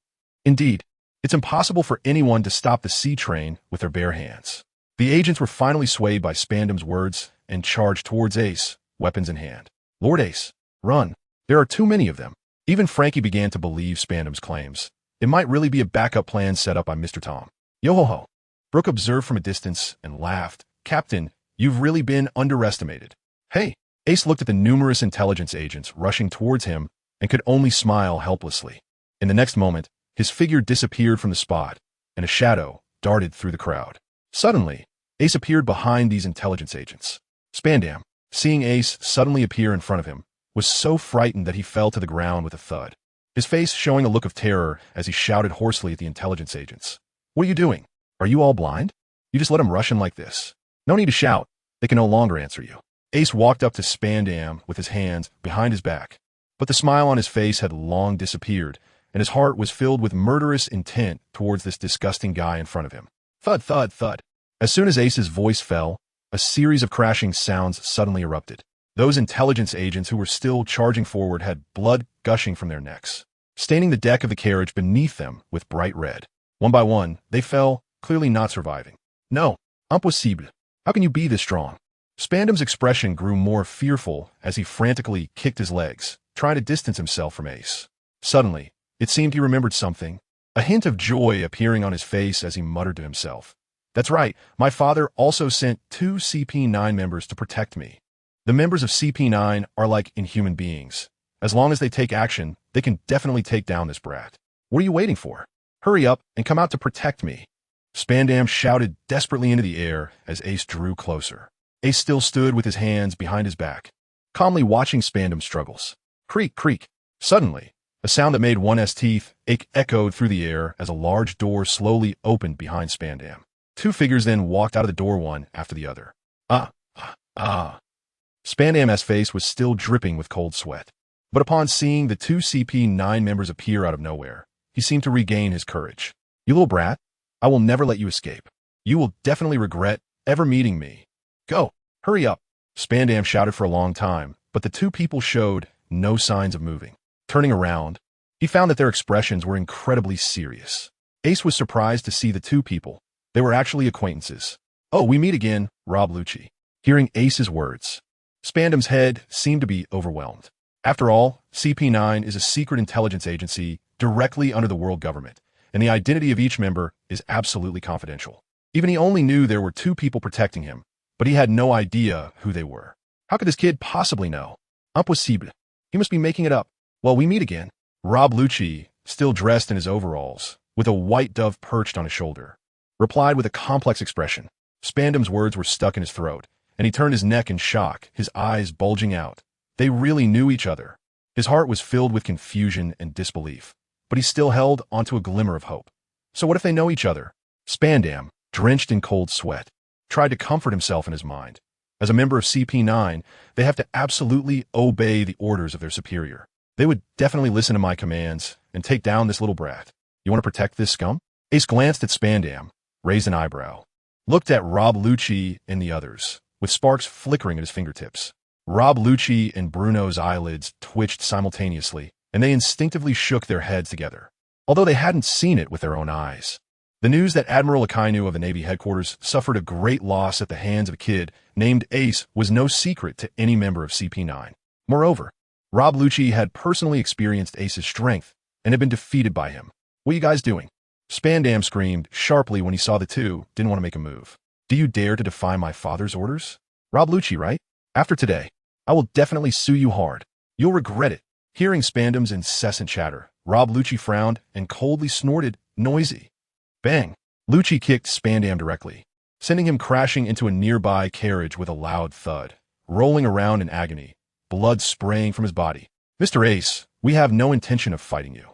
Indeed, it's impossible for anyone to stop the C train with their bare hands. The agents were finally swayed by Spandam's words and charged towards Ace, weapons in hand. Lord Ace, run. There are too many of them. Even Frankie began to believe Spandam's claims. It might really be a backup plan set up by Mr. Tom. Yo-ho-ho. Brooke observed from a distance and laughed. Captain, you've really been underestimated. Hey. Ace looked at the numerous intelligence agents rushing towards him and could only smile helplessly. In the next moment, his figure disappeared from the spot, and a shadow darted through the crowd. Suddenly, Ace appeared behind these intelligence agents. Spandam, seeing Ace suddenly appear in front of him, was so frightened that he fell to the ground with a thud, his face showing a look of terror as he shouted hoarsely at the intelligence agents. What are you doing? Are you all blind? You just let him rush in like this. No need to shout. They can no longer answer you. Ace walked up to Spandam with his hands behind his back, but the smile on his face had long disappeared, and his heart was filled with murderous intent towards this disgusting guy in front of him. Thud, thud, thud. As soon as Ace's voice fell, a series of crashing sounds suddenly erupted. Those intelligence agents who were still charging forward had blood gushing from their necks, staining the deck of the carriage beneath them with bright red. One by one, they fell, clearly not surviving. No, impossible. How can you be this strong? Spandam's expression grew more fearful as he frantically kicked his legs, trying to distance himself from Ace. Suddenly, it seemed he remembered something, a hint of joy appearing on his face as he muttered to himself. That's right, my father also sent 2 CP9 members to protect me. The members of CP9 are like inhuman beings. As long as they take action, they can definitely take down this brat. What are you waiting for? Hurry up and come out to protect me. Spandam shouted desperately into the air as Ace drew closer. Ace still stood with his hands behind his back, calmly watching Spandam's struggles. Creak, creak. Suddenly, a sound that made one's teeth ache echoed through the air as a large door slowly opened behind Spandam. 2 figures then walked out of the door one after the other. Spandam's face was still dripping with cold sweat. But upon seeing the 2 CP9 members appear out of nowhere, he seemed to regain his courage. You little brat, I will never let you escape. You will definitely regret ever meeting me. Go, hurry up. Spandam shouted for a long time, but the 2 people showed no signs of moving. Turning around, he found that their expressions were incredibly serious. Ace was surprised to see the 2 people. They were actually acquaintances. Oh, we meet again, Rob Lucci. Hearing Ace's words, Spandam's head seemed to be overwhelmed. After all, CP9 is a secret intelligence agency directly under the world government, and the identity of each member is absolutely confidential. Even he only knew there were 2 people protecting him, but he had no idea who they were. How could this kid possibly know? Impossible. He must be making it up. Well, we meet again. Rob Lucci, still dressed in his overalls, with a white dove perched on his shoulder, replied with a complex expression. Spandam's words were stuck in his throat, and he turned his neck in shock, his eyes bulging out. They really knew each other. His heart was filled with confusion and disbelief, but he still held onto a glimmer of hope. So what if they know each other? Spandam, drenched in cold sweat, tried to comfort himself in his mind. As a member of CP9, they have to absolutely obey the orders of their superior. They would definitely listen to my commands and take down this little brat. You want to protect this scum? Ace glanced at Spandam, raised an eyebrow, looked at Rob Lucci and the others, with sparks flickering at his fingertips. Rob Lucci and Bruno's eyelids twitched simultaneously, and they instinctively shook their heads together, although they hadn't seen it with their own eyes. The news that Admiral Akainu of the Navy headquarters suffered a great loss at the hands of a kid named Ace was no secret to any member of CP9. Moreover, Rob Lucci had personally experienced Ace's strength and had been defeated by him. What are you guys doing? Spandam screamed sharply when he saw the 2 didn't want to make a move. Do you dare to defy my father's orders? Rob Lucci, right? After today, I will definitely sue you hard. You'll regret it. Hearing Spandam's incessant chatter, Rob Lucci frowned and coldly snorted, noisy. Bang! Lucci kicked Spandam directly, sending him crashing into a nearby carriage with a loud thud, rolling around in agony, blood spraying from his body. Mr. Ace, we have no intention of fighting you,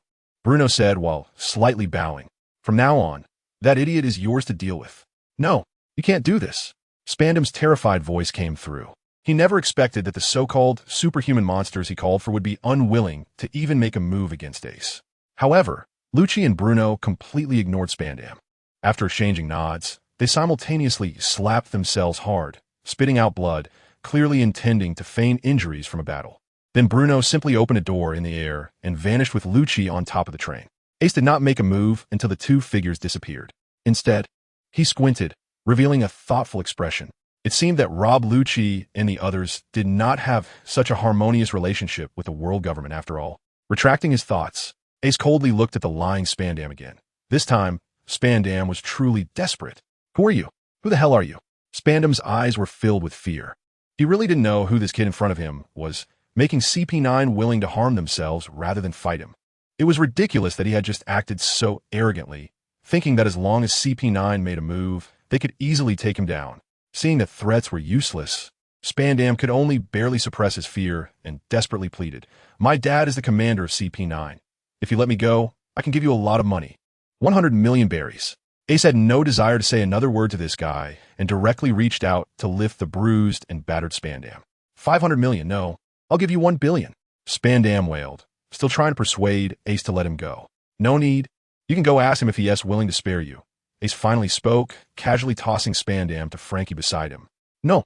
Bruno said while slightly bowing. From now on, that idiot is yours to deal with. No, you can't do this. Spandam's terrified voice came through. He never expected that the so-called superhuman monsters he called for would be unwilling to even make a move against Ace. However, Lucci and Bruno completely ignored Spandam. After exchanging nods, they simultaneously slapped themselves hard, spitting out blood, clearly intending to feign injuries from a battle. Then Bruno simply opened a door in the air and vanished with Lucci on top of the train. Ace did not make a move until the two figures disappeared. Instead, he squinted, revealing a thoughtful expression. It seemed that Rob Lucci and the others did not have such a harmonious relationship with the world government after all. Retracting his thoughts, Ace coldly looked at the lying Spandam again. This time, Spandam was truly desperate. Who are you? Who the hell are you? Spandam's eyes were filled with fear. He really didn't know who this kid in front of him was, making CP9 willing to harm themselves rather than fight him. It was ridiculous that he had just acted so arrogantly, thinking that as long as CP9 made a move, they could easily take him down. Seeing that threats were useless, Spandam could only barely suppress his fear and desperately pleaded, "My dad is the commander of CP9. If you let me go, I can give you a lot of money. 100 million berries." Ace had no desire to say another word to this guy and directly reached out to lift the bruised and battered Spandam. 500 million, no. I'll give you 1 billion. Spandam wailed, still trying to persuade Ace to let him go. No need. You can go ask him if he is willing to spare you. Ace finally spoke, casually tossing Spandam to Frankie beside him. No.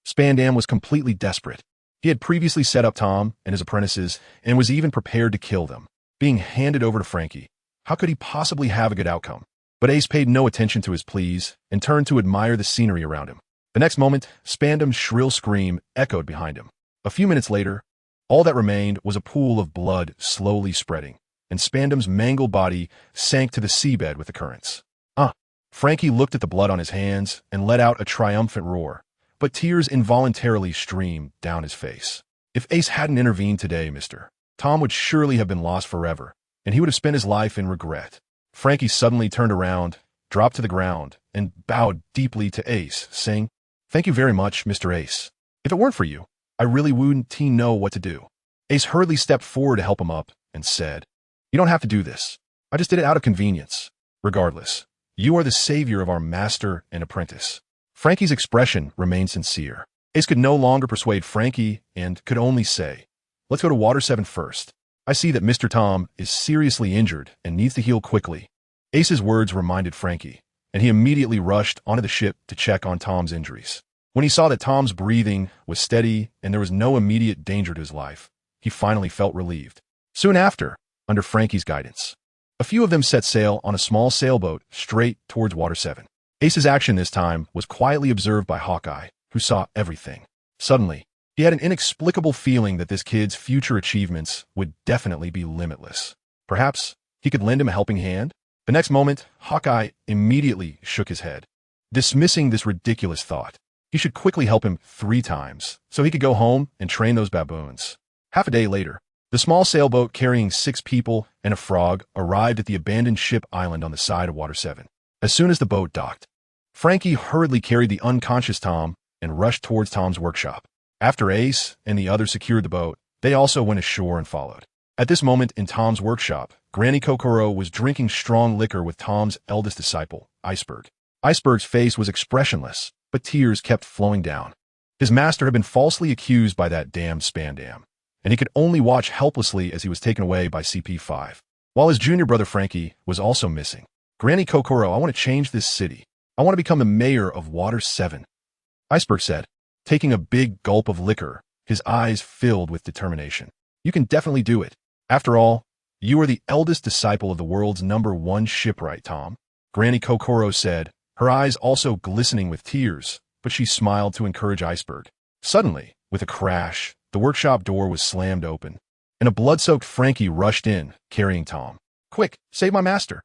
Spandam was completely desperate. He had previously set up Tom and his apprentices and was even prepared to kill them. Being handed over to Frankie, how could he possibly have a good outcome? But Ace paid no attention to his pleas and turned to admire the scenery around him. The next moment, Spandam's shrill scream echoed behind him. A few minutes later, all that remained was a pool of blood slowly spreading, and Spandam's mangled body sank to the seabed with the currents. Frankie looked at the blood on his hands and let out a triumphant roar, but tears involuntarily streamed down his face. If Ace hadn't intervened today, Tom would surely have been lost forever, and he would have spent his life in regret. Frankie suddenly turned around, dropped to the ground, and bowed deeply to Ace, saying, "Thank you very much, Mr. Ace. If it weren't for you, I really wouldn't know what to do." Ace hurriedly stepped forward to help him up and said, "You don't have to do this. I just did it out of convenience. Regardless, you are the savior of our master and apprentice." Frankie's expression remained sincere. Ace could no longer persuade Frankie and could only say, "Let's go to Water 7 first. I see that Mr. Tom is seriously injured and needs to heal quickly." Ace's words reminded Frankie, and he immediately rushed onto the ship to check on Tom's injuries. When he saw that Tom's breathing was steady and there was no immediate danger to his life, he finally felt relieved. Soon after, under Frankie's guidance, a few of them set sail on a small sailboat straight towards Water 7. Ace's action this time was quietly observed by Hawkeye, who saw everything. Suddenly, he had an inexplicable feeling that this kid's future achievements would definitely be limitless. Perhaps he could lend him a helping hand? The next moment, Hawkeye immediately shook his head, dismissing this ridiculous thought. He should quickly help him 3 times, so he could go home and train those baboons. Half a day later, the small sailboat carrying 6 people and a frog arrived at the abandoned ship island on the side of Water 7. As soon as the boat docked, Frankie hurriedly carried the unconscious Tom and rushed towards Tom's workshop. After Ace and the others secured the boat, they also went ashore and followed. At this moment in Tom's workshop, Granny Kokoro was drinking strong liquor with Tom's eldest disciple, Iceberg. Iceberg's face was expressionless, but tears kept flowing down. His master had been falsely accused by that damned Spandam, and he could only watch helplessly as he was taken away by CP5. While his junior brother Frankie was also missing. "Granny Kokoro, I want to change this city. I want to become the mayor of Water 7. Iceberg said, taking a big gulp of liquor, his eyes filled with determination. "You can definitely do it. After all, you are the eldest disciple of the world's #1 shipwright, Tom." Granny Kokoro said, her eyes also glistening with tears, but she smiled to encourage Iceberg. Suddenly, with a crash, the workshop door was slammed open, and a blood-soaked Frankie rushed in, carrying Tom. "Quick, save my master!"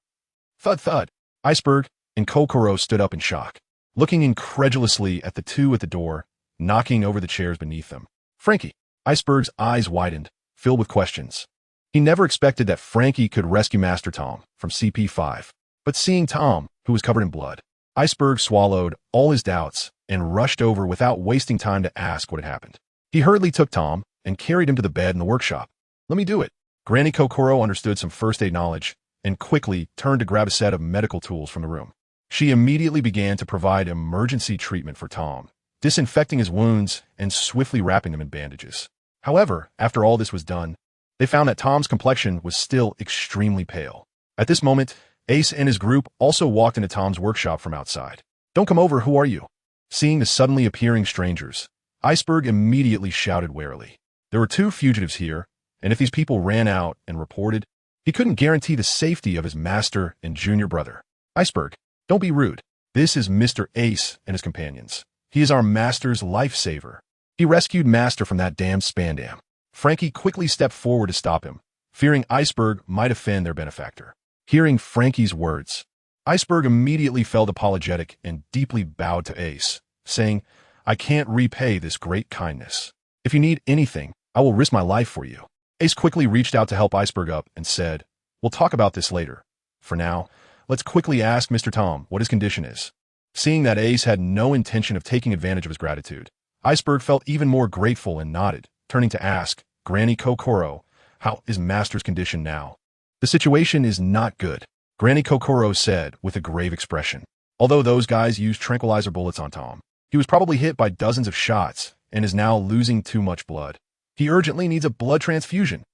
Thud thud. Iceberg and Kokoro stood up in shock, looking incredulously at the two at the door, knocking over the chairs beneath them. "Frankie!" Iceberg's eyes widened, filled with questions. He never expected that Frankie could rescue Master Tom from CP5, but seeing Tom, who was covered in blood, Iceberg swallowed all his doubts and rushed over without wasting time to ask what had happened. He hurriedly took Tom and carried him to the bed in the workshop. "Let me do it." Granny Kokoro understood some first aid knowledge and quickly turned to grab a set of medical tools from the room. She immediately began to provide emergency treatment for Tom, disinfecting his wounds and swiftly wrapping them in bandages. However, after all this was done, they found that Tom's complexion was still extremely pale. At this moment, Ace and his group also walked into Tom's workshop from outside. "Don't come over, who are you?" Seeing the suddenly appearing strangers, Iceberg immediately shouted warily. There were 2 fugitives here, and if these people ran out and reported, he couldn't guarantee the safety of his master and junior brother. Iceberg, don't be rude. This is Mr. Ace and his companions. He is our master's lifesaver. He rescued master from that damned Spandam. Frankie quickly stepped forward to stop him, fearing Iceberg might offend their benefactor. Hearing Frankie's words, Iceberg immediately felt apologetic and deeply bowed to Ace, saying, I can't repay this great kindness. If you need anything, I will risk my life for you. Ace quickly reached out to help Iceberg up and said, We'll talk about this later. For now, let's quickly ask Mr. Tom what his condition is. Seeing that Ace had no intention of taking advantage of his gratitude, Iceberg felt even more grateful and nodded, turning to ask Granny Kokoro, how is Master's condition now? The situation is not good, Granny Kokoro said with a grave expression. Although those guys used tranquilizer bullets on Tom, he was probably hit by dozens of shots and is now losing too much blood. He urgently needs a blood transfusion.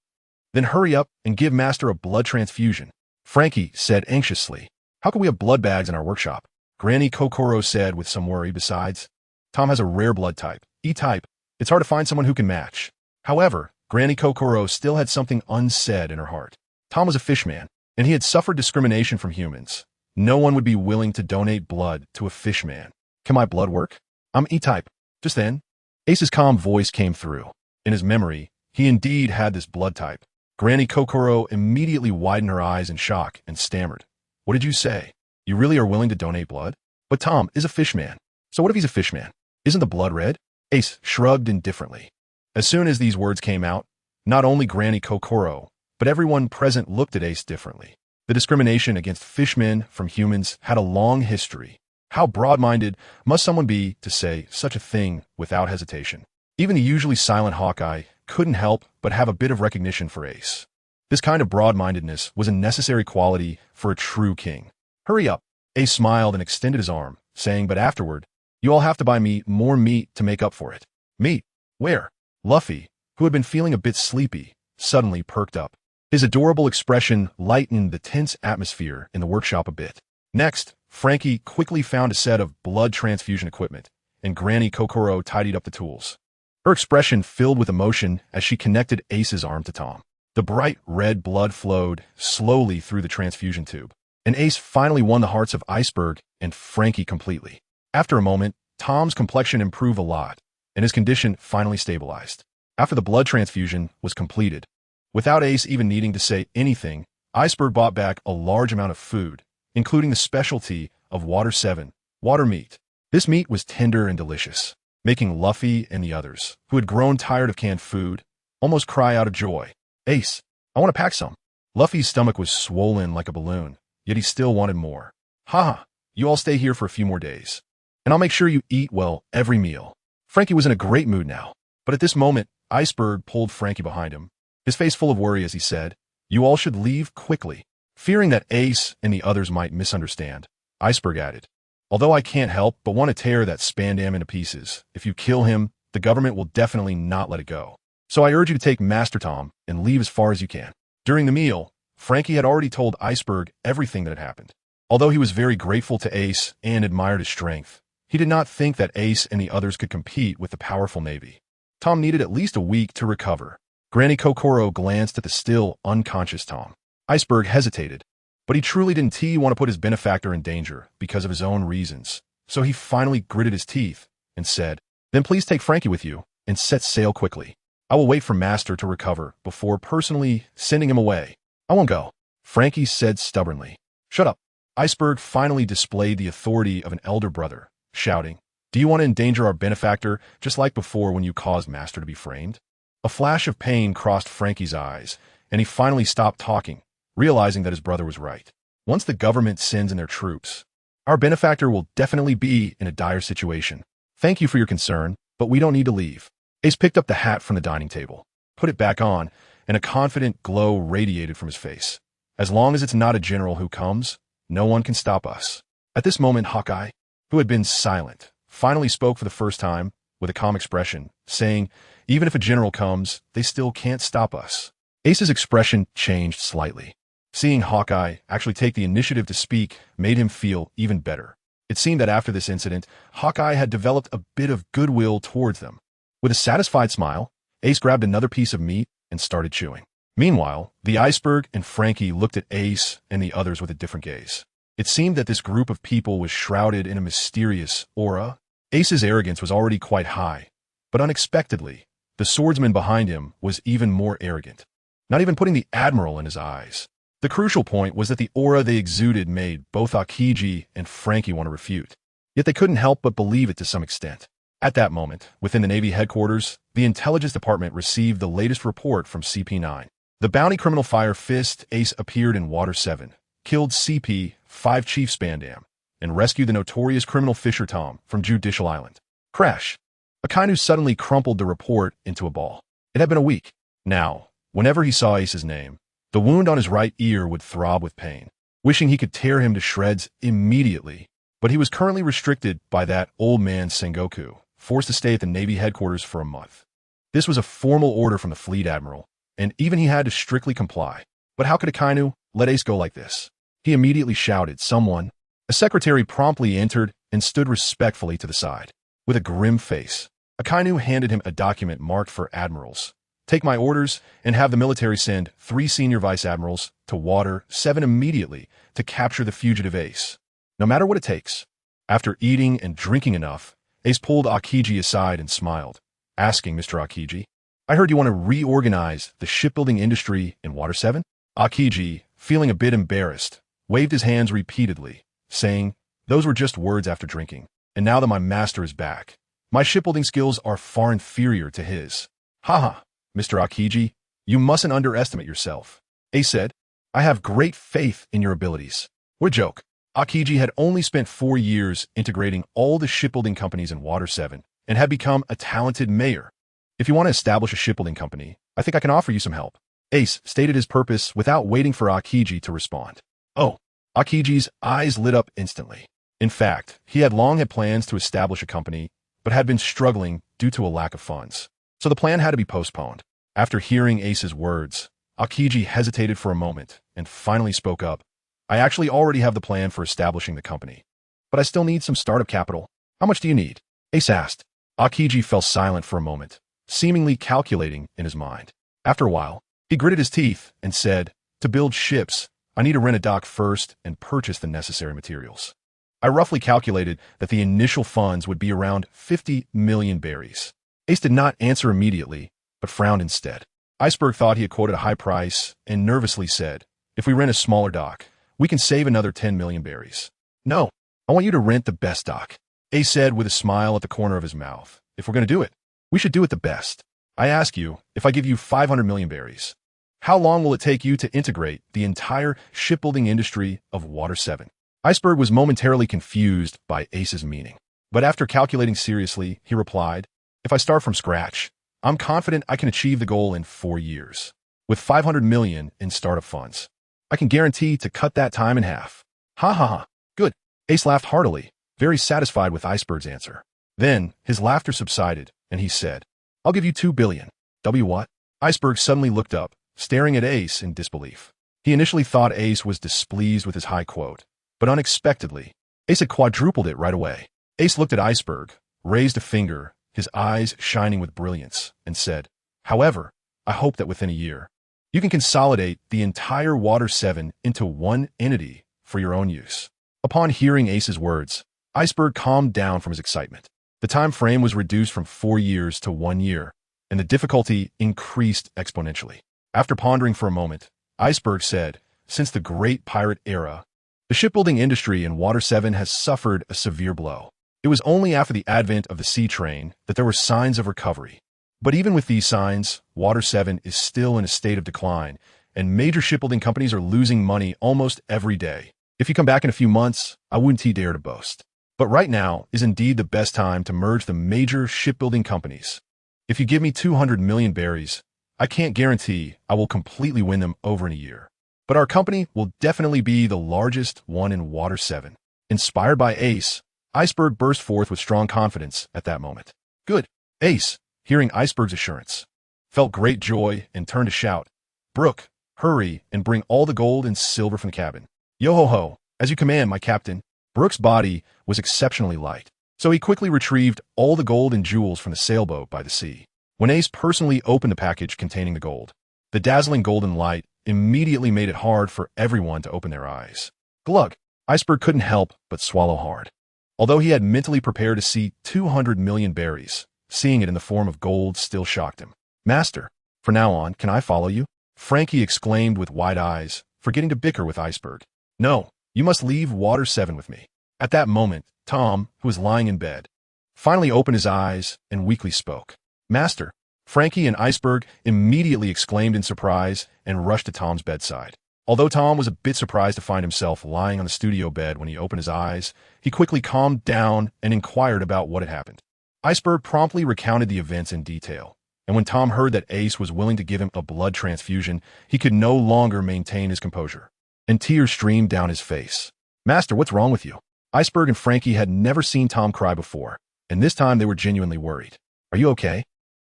Then hurry up and give Master a blood transfusion, Frankie said anxiously. How can we have blood bags in our workshop? Granny Kokoro said with some worry. Besides, Tom has a rare blood type, E-type. It's hard to find someone who can match. However, Granny Kokoro still had something unsaid in her heart. Tom was a fishman, and he had suffered discrimination from humans. No one would be willing to donate blood to a fishman. Can my blood work? I'm E-type. Just then, Ace's calm voice came through. In his memory, he indeed had this blood type. Granny Kokoro immediately widened her eyes in shock and stammered. What did you say? You really are willing to donate blood? But Tom is a fishman. So what if he's a fishman? Isn't the blood red? Ace shrugged indifferently. As soon as these words came out, not only Granny Kokoro, but everyone present looked at Ace differently. The discrimination against fishmen from humans had a long history. How broad-minded must someone be to say such a thing without hesitation? Even the usually silent Hawkeye couldn't help but have a bit of recognition for Ace. This kind of broad-mindedness was a necessary quality for a true king. Hurry up. Ace smiled and extended his arm, saying, but afterward, you all have to buy me more meat to make up for it. Meat? Where? Luffy, who had been feeling a bit sleepy, suddenly perked up. His adorable expression lightened the tense atmosphere in the workshop a bit. Next, Frankie quickly found a set of blood transfusion equipment, and Granny Kokoro tidied up the tools. Her expression filled with emotion as she connected Ace's arm to Tom. The bright red blood flowed slowly through the transfusion tube, and Ace finally won the hearts of Iceberg and Frankie completely. After a moment, Tom's complexion improved a lot, and his condition finally stabilized. After the blood transfusion was completed, without Ace even needing to say anything, Iceberg bought back a large amount of food, including the specialty of Water 7, water meat. This meat was tender and delicious, making Luffy and the others, who had grown tired of canned food, almost cry out of joy. Ace, I want to pack some. Luffy's stomach was swollen like a balloon, yet he still wanted more. Ha! You all stay here for a few more days, and I'll make sure you eat well every meal. Frankie was in a great mood now, but at this moment, Iceberg pulled Frankie behind him, his face full of worry as he said, you all should leave quickly. Fearing that Ace and the others might misunderstand, Iceberg added, although I can't help but want to tear that Spandam into pieces, if you kill him, the government will definitely not let it go. So I urge you to take Master Tom and leave as far as you can. During the meal, Frankie had already told Iceberg everything that had happened. Although he was very grateful to Ace and admired his strength, he did not think that Ace and the others could compete with the powerful Navy. Tom needed at least a week to recover. Granny Kokoro glanced at the still unconscious Tom. Iceberg hesitated, but he truly didn't want to put his benefactor in danger because of his own reasons. So he finally gritted his teeth and said, then please take Frankie with you and set sail quickly. I will wait for Master to recover before personally sending him away. I won't go, Frankie said stubbornly. Shut up. Iceberg finally displayed the authority of an elder brother, shouting, do you want to endanger our benefactor just like before when you caused Master to be framed? A flash of pain crossed Frankie's eyes, and he finally stopped talking, realizing that his brother was right. Once the government sends in their troops, our benefactor will definitely be in a dire situation. Thank you for your concern, but we don't need to leave. Ace picked up the hat from the dining table, put it back on, and a confident glow radiated from his face. As long as it's not a general who comes, no one can stop us. At this moment, Hawkeye, who had been silent, finally spoke for the first time with a calm expression, saying, even if a general comes, they still can't stop us. Ace's expression changed slightly. Seeing Hawkeye actually take the initiative to speak made him feel even better. It seemed that after this incident, Hawkeye had developed a bit of goodwill towards them. With a satisfied smile, Ace grabbed another piece of meat and started chewing. Meanwhile, the iceberg and Frankie looked at Ace and the others with a different gaze. It seemed that this group of people was shrouded in a mysterious aura. Ace's arrogance was already quite high, but unexpectedly, the swordsman behind him was even more arrogant, not even putting the Admiral in his eyes. The crucial point was that the aura they exuded made both Akiji and Frankie want to refute, yet they couldn't help but believe it to some extent. At that moment, within the Navy headquarters, the Intelligence Department received the latest report from CP9. The bounty criminal Fire Fist Ace appeared in Water 7, killed CP5 Chief Spandam, and rescued the notorious criminal Fisher Tom from Judicial Island. Crash. Akainu suddenly crumpled the report into a ball. It had been a week. Now, whenever he saw Ace's name, the wound on his right ear would throb with pain, wishing he could tear him to shreds immediately. But he was currently restricted by that old man Sengoku, forced to stay at the Navy headquarters for a month. This was a formal order from the Fleet Admiral, and even he had to strictly comply. But how could Akainu let Ace go like this? He immediately shouted, "Someone!" A secretary promptly entered and stood respectfully to the side. With a grim face, Akainu handed him a document marked for admirals. "Take my orders and have the military send 3 senior vice admirals to Water 7 immediately to capture the fugitive Ace, no matter what it takes." After eating and drinking enough, Ace pulled Akiji aside and smiled, asking, "Mr. Akiji, I heard you want to reorganize the shipbuilding industry in Water 7? Akiji, feeling a bit embarrassed, waved his hands repeatedly, saying, "Those were just words after drinking, and now that my master is back, my shipbuilding skills are far inferior to his." "Haha, Mr. Akiji, you mustn't underestimate yourself," Ace said. "I have great faith in your abilities." What a joke. Akiji had only spent 4 years integrating all the shipbuilding companies in Water 7 and had become a talented mayor. "If you want to establish a shipbuilding company, I think I can offer you some help." Ace stated his purpose without waiting for Akiji to respond. Oh, Akiji's eyes lit up instantly. In fact, he had long had plans to establish a company, but had been struggling due to a lack of funds. So the plan had to be postponed. After hearing Ace's words, Akiji hesitated for a moment and finally spoke up. "I actually already have the plan for establishing the company, but I still need some startup capital. How much do you need?" Ace asked. Akiji fell silent for a moment, seemingly calculating in his mind. After a while, he gritted his teeth and said, "To build ships, I need to rent a dock first and purchase the necessary materials. I roughly calculated that the initial funds would be around 50 million berries." Ace did not answer immediately, but frowned instead. Iceberg thought he had quoted a high price and nervously said, "If we rent a smaller dock, we can save another 10 million berries." "No, I want you to rent the best dock," Ace said with a smile at the corner of his mouth. "If we're going to do it, we should do it the best. I ask you, if I give you 500 million berries, how long will it take you to integrate the entire shipbuilding industry of Water 7? Iceberg was momentarily confused by Ace's meaning, but after calculating seriously, he replied, "If I start from scratch, I'm confident I can achieve the goal in 4 years. With 500 million in startup funds, I can guarantee to cut that time in half." "Ha ha ha, good." Ace laughed heartily, very satisfied with Iceberg's answer. Then his laughter subsided, and he said, "I'll give you 2 billion. What?" Iceberg suddenly looked up, staring at Ace in disbelief. He initially thought Ace was displeased with his high quote, but unexpectedly, Ace had quadrupled it right away. Ace looked at Iceberg, raised a finger, his eyes shining with brilliance, and said, "However, I hope that within a year, you can consolidate the entire Water 7 into one entity for your own use." Upon hearing Ace's words, Iceberg calmed down from his excitement. The time frame was reduced from 4 years to 1 year, and the difficulty increased exponentially. After pondering for a moment, Iceberg said, "Since the Great Pirate Era, the shipbuilding industry in Water 7 has suffered a severe blow. It was only after the advent of the sea train that there were signs of recovery. But even with these signs, Water 7 is still in a state of decline, and major shipbuilding companies are losing money almost every day. If you come back in a few months, I wouldn't dare to boast. But right now is indeed the best time to merge the major shipbuilding companies. If you give me 200 million berries, I can't guarantee I will completely win them over in a year. But our company will definitely be the largest one in Water 7. Inspired by Ace, Iceberg burst forth with strong confidence at that moment. "Good." Ace, hearing Iceberg's assurance, felt great joy and turned to shout, "Brooke, hurry and bring all the gold and silver from the cabin." "Yo-ho-ho, as you command, my captain." Brooke's body was exceptionally light, So he quickly retrieved all the gold and jewels from the sailboat by the sea. When Ace personally opened the package containing the gold, the dazzling golden light immediately made it hard for everyone to open their eyes. Glug! Iceberg couldn't help but swallow hard. Although he had mentally prepared to see 200 million berries, seeing it in the form of gold still shocked him. Master, from now on, can I follow you? Frankie exclaimed with wide eyes, forgetting to bicker with Iceberg. No, you must leave Water 7 with me. At that moment, Tom, who was lying in bed, finally opened his eyes and weakly spoke. Master, Frankie and Iceberg immediately exclaimed in surprise and rushed to Tom's bedside. Although Tom was a bit surprised to find himself lying on the studio bed when he opened his eyes, he quickly calmed down and inquired about what had happened. Iceberg promptly recounted the events in detail, and when Tom heard that Ace was willing to give him a blood transfusion, he could no longer maintain his composure, and tears streamed down his face. Master, what's wrong with you? Iceberg and Frankie had never seen Tom cry before, and this time they were genuinely worried. Are you okay?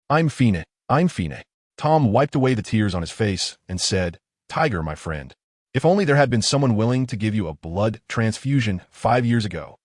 I'm fine. Tom wiped away the tears on his face and said, Tiger, my friend, if only there had been someone willing to give you a blood transfusion 5 years ago.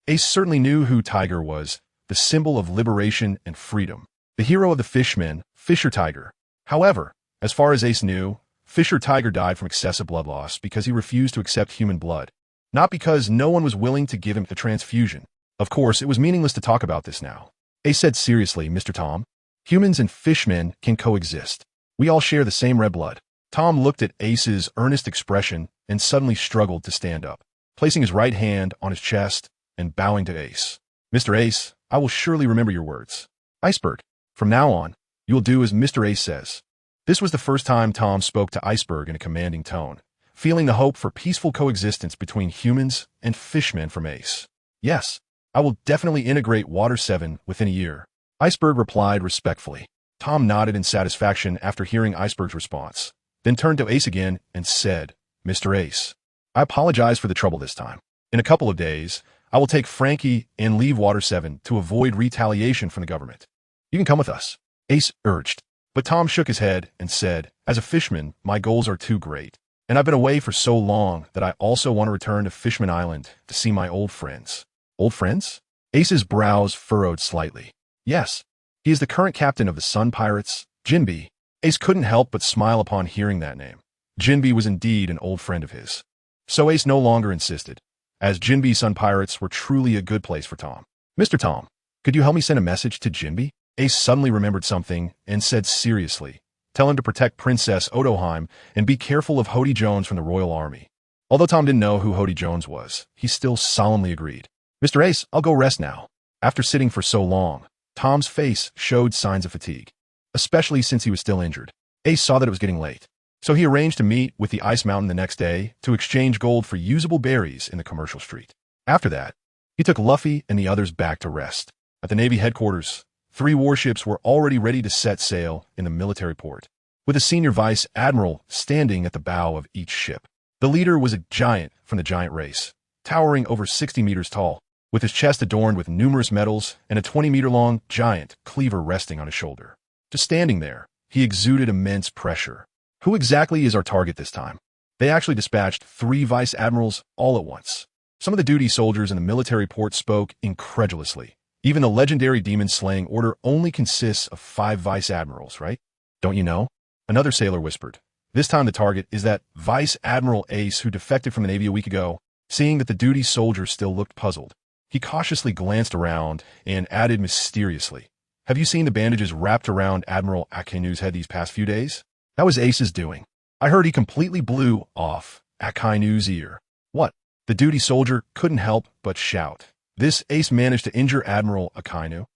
Ace certainly knew who Tiger was, the symbol of liberation and freedom, the hero of the Fishmen, Fisher Tiger. However, as far as Ace knew, Fisher Tiger died from excessive blood loss because he refused to accept human blood, not because no one was willing to give him a transfusion. Of course, it was meaningless to talk about this now. Ace said seriously, Mr. Tom, humans and Fishmen can coexist. We all share the same red blood. Tom looked at Ace's earnest expression and suddenly struggled to stand up, placing his right hand on his chest and bowing to Ace. Mr. Ace, I will surely remember your words. Iceberg, from now on, you will do as Mr. Ace says. This was the first time Tom spoke to Iceberg in a commanding tone, feeling the hope for peaceful coexistence between humans and Fishmen from Ace. Yes, I will definitely integrate Water 7 within a year. Iceberg replied respectfully. Tom nodded in satisfaction after hearing Iceberg's response, then turned to Ace again and said, Mr. Ace, I apologize for the trouble this time. In a couple of days, I will take Frankie and leave Water 7 to avoid retaliation from the government. You can come with us, Ace urged. But Tom shook his head and said, as a Fishman, my goals are too great, and I've been away for so long that I also want to return to Fishman Island to see my old friends. Old friends? Ace's brows furrowed slightly. Yes, he is the current captain of the Sun Pirates, Jinbe. Ace couldn't help but smile upon hearing that name. Jinbe was indeed an old friend of his. So Ace no longer insisted, as Jinbe Sun Pirates were truly a good place for Tom. Mr. Tom, could you help me send a message to Jinbe? Ace suddenly remembered something and said seriously, tell him to protect Princess Odoheim and be careful of Hody Jones from the Royal Army. Although Tom didn't know who Hody Jones was, he still solemnly agreed. Mr. Ace, I'll go rest now. After sitting for so long, Tom's face showed signs of fatigue, especially since he was still injured. Ace saw that it was getting late, so he arranged to meet with the Ice Mountain the next day to exchange gold for usable berries in the commercial street. After that, he took Luffy and the others back to rest. At the Navy headquarters, 3 warships were already ready to set sail in the military port, with a senior vice admiral standing at the bow of each ship. The leader was a giant from the giant race, towering over 60 meters tall, with his chest adorned with numerous medals and a 20-meter-long giant cleaver resting on his shoulder. Just standing there, he exuded immense pressure. Who exactly is our target this time? They actually dispatched 3 vice admirals all at once. Some of the duty soldiers in the military port spoke incredulously. Even the legendary demon-slaying order only consists of 5 vice admirals, right? Don't you know? Another sailor whispered. This time the target is that Vice Admiral Ace who defected from the Navy a week ago. Seeing that the duty soldiers still looked puzzled, he cautiously glanced around and added mysteriously, have you seen the bandages wrapped around Admiral Akainu's head these past few days? That was Ace's doing. I heard he completely blew off Akainu's ear. What? The duty soldier couldn't help but shout. This Ace managed to injure Admiral Akainu.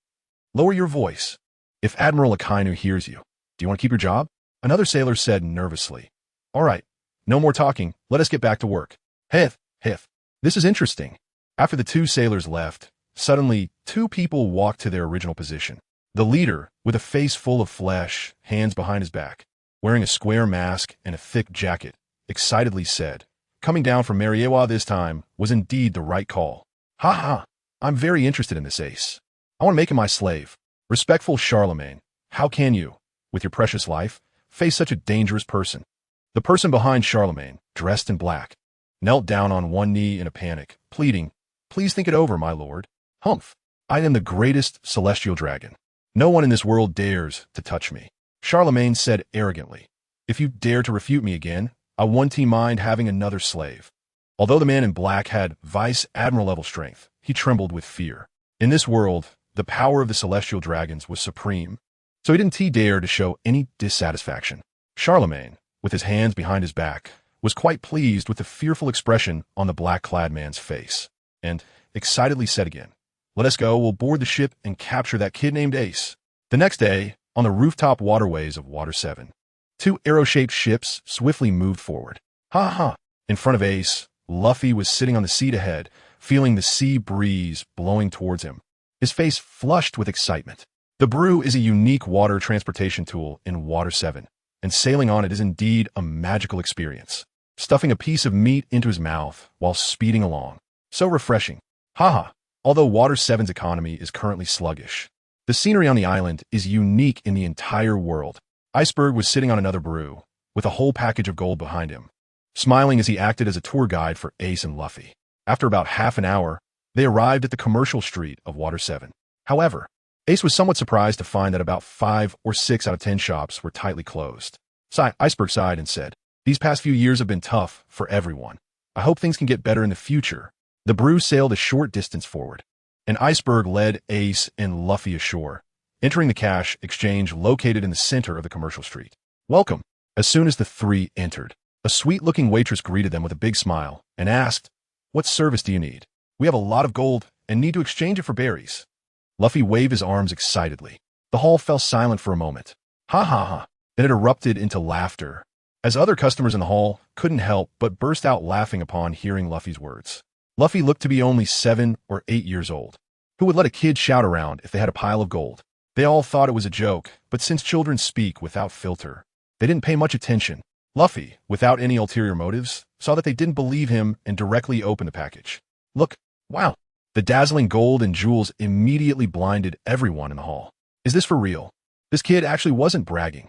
Lower your voice. If Admiral Akainu hears you, do you want to keep your job? Another sailor said nervously. All right, no more talking. Let us get back to work. Hith. This is interesting. After the 2 sailors left, suddenly 2 people walked to their original position. The leader, with a face full of flesh, hands behind his back, wearing a square mask and a thick jacket, excitedly said, coming down from Mariewa this time was indeed the right call. Ha! I'm very interested in this Ace. I want to make him my slave. Respectful Charlemagne, how can you, with your precious life, face such a dangerous person? The person behind Charlemagne, dressed in black, knelt down on one knee in a panic, pleading, please think it over, my lord. Humph. I am the greatest celestial dragon. No one in this world dares to touch me. Charlemagne said arrogantly. If you dare to refute me again, I won't mind having another slave. Although the man in black had vice admiral level strength, he trembled with fear. In this world, the power of the celestial dragons was supreme, so he didn't dare to show any dissatisfaction. Charlemagne, with his hands behind his back, was quite pleased with the fearful expression on the black-clad man's face, and excitedly said again, "Let us go, we'll board the ship and capture that kid named Ace." The next day, on the rooftop waterways of Water 7, two arrow-shaped ships swiftly moved forward. Ha! In front of Ace, Luffy was sitting on the seat ahead, feeling the sea breeze blowing towards him, his face flushed with excitement. The Brew is a unique water transportation tool in Water 7, and sailing on it is indeed a magical experience. Stuffing a piece of meat into his mouth while speeding along. So refreshing. Although Water 7's economy is currently sluggish, the scenery on the island is unique in the entire world. Iceberg was sitting on another Brew, with a whole package of gold behind him, smiling as he acted as a tour guide for Ace and Luffy. After about half an hour, they arrived at the commercial street of Water 7. However, Ace was somewhat surprised to find that about 5 or 6 out of 10 shops were tightly closed. Iceberg sighed and said, "These past few years have been tough for everyone. I hope things can get better in the future." The Brew sailed a short distance forward, and Iceberg led Ace and Luffy ashore, entering the cash exchange located in the center of the commercial street. "Welcome." As soon as the three entered, a sweet-looking waitress greeted them with a big smile and asked, "What service do you need? We have a lot of gold and need to exchange it for berries." Luffy waved his arms excitedly. The hall fell silent for a moment. Then it erupted into laughter, as other customers in the hall couldn't help but burst out laughing upon hearing Luffy's words. Luffy looked to be only 7 or 8 years old. Who would let a kid shout around if they had a pile of gold? They all thought it was a joke, but since children speak without filter, they didn't pay much attention. Luffy, without any ulterior motives, saw that they didn't believe him and directly opened the package. "Look, wow." The dazzling gold and jewels immediately blinded everyone in the hall. "Is this for real?" This kid actually wasn't bragging.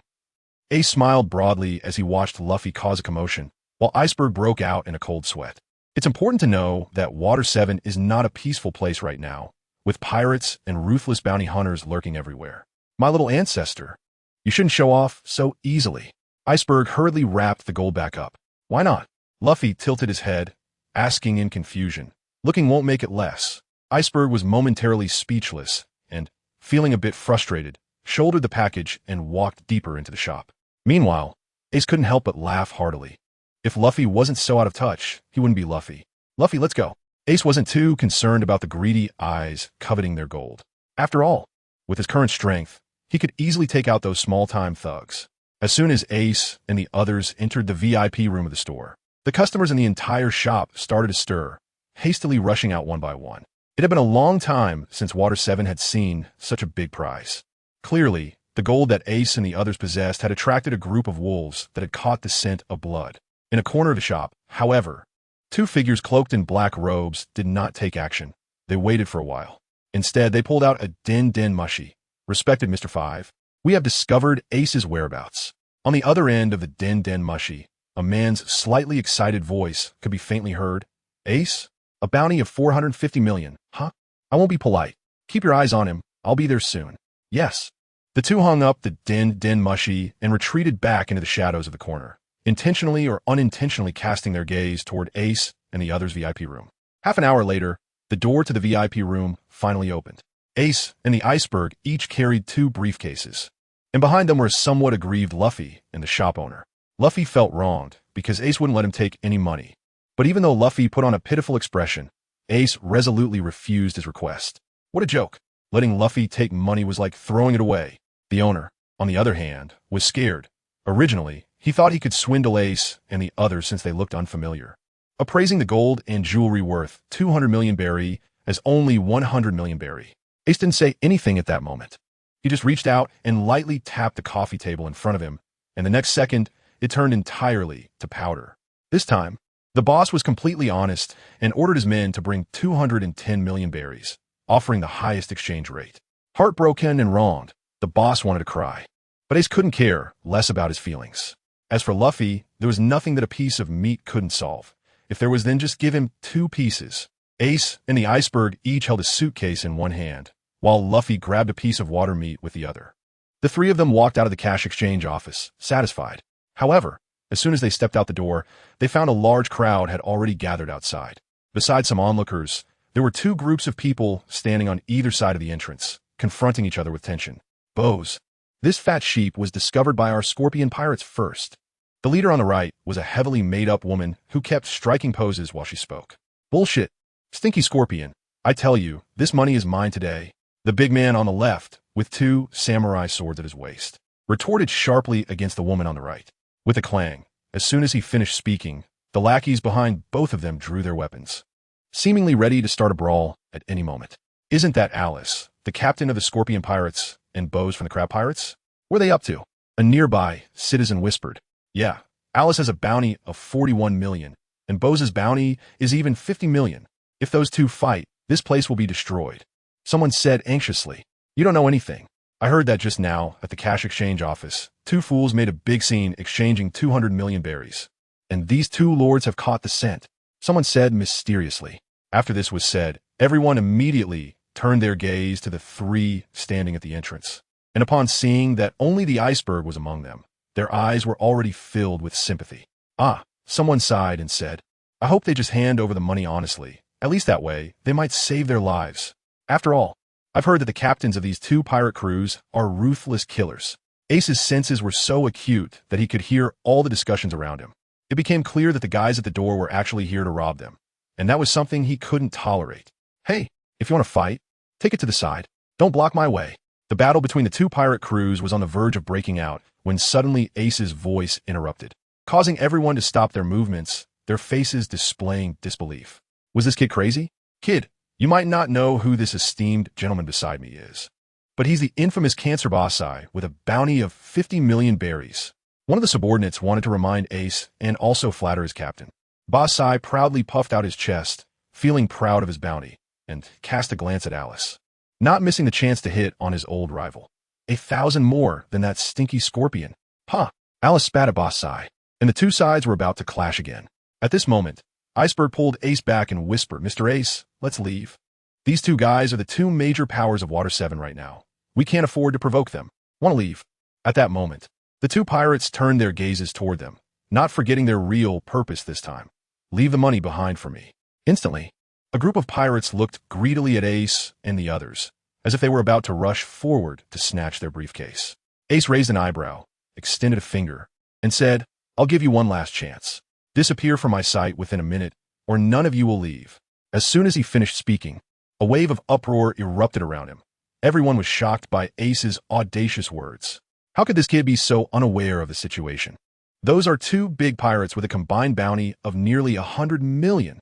Ace smiled broadly as he watched Luffy cause a commotion, while Iceberg broke out in a cold sweat. It's important to know that Water 7 is not a peaceful place right now, with pirates and ruthless bounty hunters lurking everywhere. "My little ancestor, you shouldn't show off so easily." Iceberg hurriedly wrapped the gold back up. "Why not?" Luffy tilted his head, asking in confusion. Looking won't make it less. Iceberg was momentarily speechless and, feeling a bit frustrated, shouldered the package and walked deeper into the shop. Meanwhile, Ace couldn't help but laugh heartily. If Luffy wasn't so out of touch, he wouldn't be Luffy. "Luffy, let's go." Ace wasn't too concerned about the greedy eyes coveting their gold. After all, with his current strength, he could easily take out those small-time thugs. As soon as Ace and the others entered the VIP room of the store, the customers in the entire shop started to stir, hastily rushing out one by one. It had been a long time since Water 7 had seen such a big prize. Clearly, the gold that Ace and the others possessed had attracted a group of wolves that had caught the scent of blood. In a corner of the shop, however, 2 figures cloaked in black robes did not take action. They waited for a while. Instead, they pulled out a Den Mushi. "Respected Mr. 5, we have discovered Ace's whereabouts." On the other end of the Den Mushi, a man's slightly excited voice could be faintly heard. "Ace? A bounty of 450 million, huh? I won't be polite. Keep your eyes on him. I'll be there soon." "Yes." The two hung up the Den Mushi and retreated back into the shadows of the corner, intentionally or unintentionally casting their gaze toward Ace and the others' VIP room. Half an hour later, the door to the VIP room finally opened. Ace and the Iceberg each carried 2 briefcases, and behind them were a somewhat aggrieved Luffy and the shop owner. Luffy felt wronged because Ace wouldn't let him take any money. But even though Luffy put on a pitiful expression, Ace resolutely refused his request. What a joke. Letting Luffy take money was like throwing it away. The owner, on the other hand, was scared. Originally, he thought he could swindle Ace and the others since they looked unfamiliar, appraising the gold and jewelry worth 200 million berry as only 100 million berry. Ace didn't say anything at that moment. He just reached out and lightly tapped the coffee table in front of him, and the next second, it turned entirely to powder. This time, the boss was completely honest and ordered his men to bring 210 million berries, offering the highest exchange rate. Heartbroken and wronged, the boss wanted to cry. But Ace couldn't care less about his feelings. As for Luffy, there was nothing that a piece of meat couldn't solve. If there was, then just give him 2 pieces. Ace and the iceberg each held a suitcase in one hand, while Luffy grabbed a piece of water meat with the other. The three of them walked out of the cash exchange office, satisfied. However, as soon as they stepped out the door, they found a large crowd had already gathered outside. Besides some onlookers, there were two groups of people standing on either side of the entrance, confronting each other with tension. Bose. This fat sheep was discovered by our scorpion pirates first. The leader on the right was a heavily made-up woman who kept striking poses while she spoke. Bullshit. Stinky Scorpion. I tell you, this money is mine today. The big man on the left, with two samurai swords at his waist, retorted sharply against the woman on the right. With a clang, as soon as he finished speaking, the lackeys behind both of them drew their weapons, seemingly ready to start a brawl at any moment. Isn't that Alice, the captain of the Scorpion Pirates, and Bose from the Crab Pirates? What are they up to? A nearby citizen whispered. Yeah, Alice has a bounty of 41 million, and Bose's bounty is even 50 million. If those two fight, this place will be destroyed. Someone said anxiously. You don't know anything. I heard that just now at the cash exchange office. Two fools made a big scene exchanging 200 million berries. And these two lords have caught the scent. Someone said mysteriously. After this was said, everyone immediately turned their gaze to the three standing at the entrance. And upon seeing that only the iceberg was among them, their eyes were already filled with sympathy. Ah, someone sighed and said, I hope they just hand over the money honestly. At least that way, they might save their lives. After all, I've heard that the captains of these two pirate crews are ruthless killers. Ace's senses were so acute that he could hear all the discussions around him. It became clear that the guys at the door were actually here to rob them, and that was something he couldn't tolerate. Hey, if you want to fight, take it to the side. Don't block my way. The battle between the two pirate crews was on the verge of breaking out when suddenly Ace's voice interrupted, causing everyone to stop their movements, their faces displaying disbelief. Was this kid crazy? Kid, you might not know who this esteemed gentleman beside me is, but he's the infamous Cancer Bossai with a bounty of 50 million berries. One of the subordinates wanted to remind Ace and also flatter his captain. Bossai proudly puffed out his chest, feeling proud of his bounty, and cast a glance at Alice, not missing the chance to hit on his old rival. 1,000 more than that stinky scorpion. Huh. Alice spat at Bossai, and the two sides were about to clash again. At this moment, Iceberg pulled Ace back and whispered, Mr. Ace, let's leave. These two guys are the two major powers of Water 7 right now. We can't afford to provoke them. Want to leave? At that moment, the two pirates turned their gazes toward them, not forgetting their real purpose this time. Leave the money behind for me. Instantly, a group of pirates looked greedily at Ace and the others, as if they were about to rush forward to snatch their briefcase. Ace raised an eyebrow, extended a finger, and said, I'll give you one last chance. Disappear from my sight within a minute, or none of you will leave. As soon as he finished speaking, a wave of uproar erupted around him. Everyone was shocked by Ace's audacious words. How could this kid be so unaware of the situation? Those are two big pirates with a combined bounty of nearly 100 million.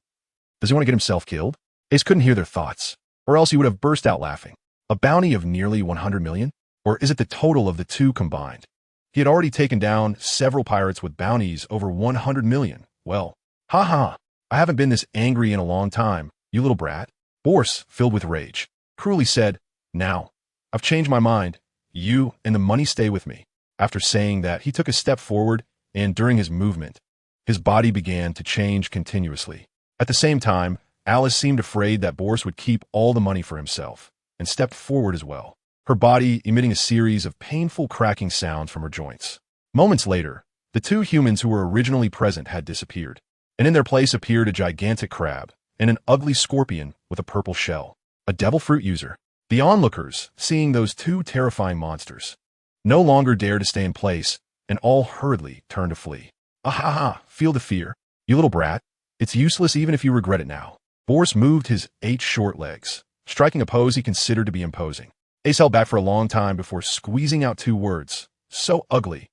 Does he want to get himself killed? Ace couldn't hear their thoughts, or else he would have burst out laughing. A bounty of nearly 100 million? Or is it the total of the two combined? He had already taken down several pirates with bounties over 100 million. Well, ha, I haven't been this angry in a long time, you little brat. Bors, filled with rage, cruelly said, Now, I've changed my mind. You and the money stay with me. After saying that, he took a step forward, and during his movement, his body began to change continuously. At the same time, Alice seemed afraid that Bors would keep all the money for himself, and stepped forward as well, her body emitting a series of painful cracking sounds from her joints. Moments later, the two humans who were originally present had disappeared, and in their place appeared a gigantic crab and an ugly scorpion with a purple shell, a devil fruit user. The onlookers, seeing those two terrifying monsters, no longer dared to stay in place, and all hurriedly turned to flee. Ah, feel the fear, you little brat. It's useless even if you regret it now. Bors moved his 8 short legs, striking a pose he considered to be imposing. Ace held back for a long time before squeezing out 2 words. So ugly.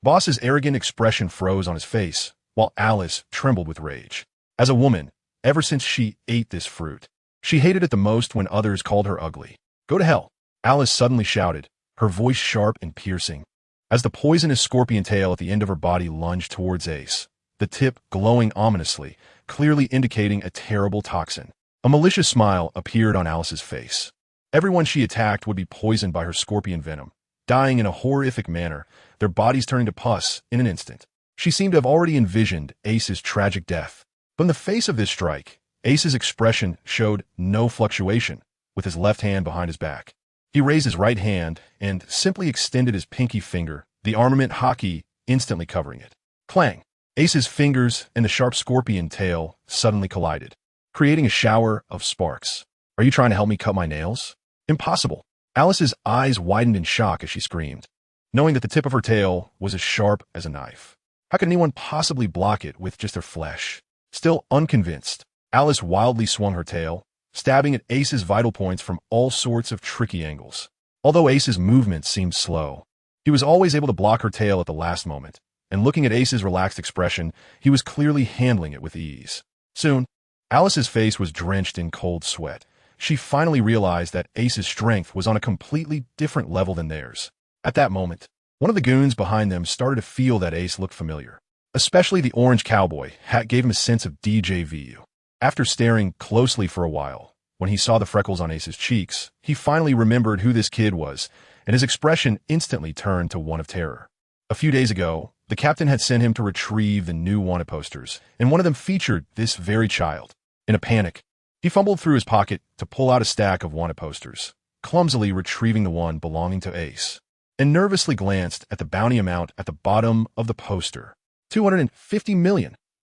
Boss's arrogant expression froze on his face, while Alice trembled with rage. As a woman, ever since she ate this fruit, she hated it the most when others called her ugly. Go to hell, Alice suddenly shouted, her voice sharp and piercing, as the poisonous scorpion tail at the end of her body lunged towards Ace, the tip glowing ominously, clearly indicating a terrible toxin. A malicious smile appeared on Alice's face. Everyone she attacked would be poisoned by her scorpion venom, dying in a horrific manner, their bodies turning to pus in an instant. She seemed to have already envisioned Ace's tragic death. From the face of this strike, Ace's expression showed no fluctuation, with his left hand behind his back. He raised his right hand and simply extended his pinky finger, the armament hotkey instantly covering it. Clang! Ace's fingers and the sharp scorpion tail suddenly collided, creating a shower of sparks. Are you trying to help me cut my nails? Impossible. Alice's eyes widened in shock as she screamed, knowing that the tip of her tail was as sharp as a knife. How could anyone possibly block it with just their flesh? Still unconvinced, Alice wildly swung her tail, stabbing at Ace's vital points from all sorts of tricky angles. Although Ace's movements seemed slow, he was always able to block her tail at the last moment, and looking at Ace's relaxed expression, he was clearly handling it with ease. Soon, Alice's face was drenched in cold sweat. She finally realized that Ace's strength was on a completely different level than theirs. At that moment, one of the goons behind them started to feel that Ace looked familiar. Especially the orange cowboy hat gave him a sense of deja vu. After staring closely for a while, when he saw the freckles on Ace's cheeks, he finally remembered who this kid was, and his expression instantly turned to one of terror. A few days ago, the captain had sent him to retrieve the new wanted posters, and one of them featured this very child. In a panic, he fumbled through his pocket to pull out a stack of wanted posters, clumsily retrieving the one belonging to Ace, and nervously glanced at the bounty amount at the bottom of the poster. 250 million.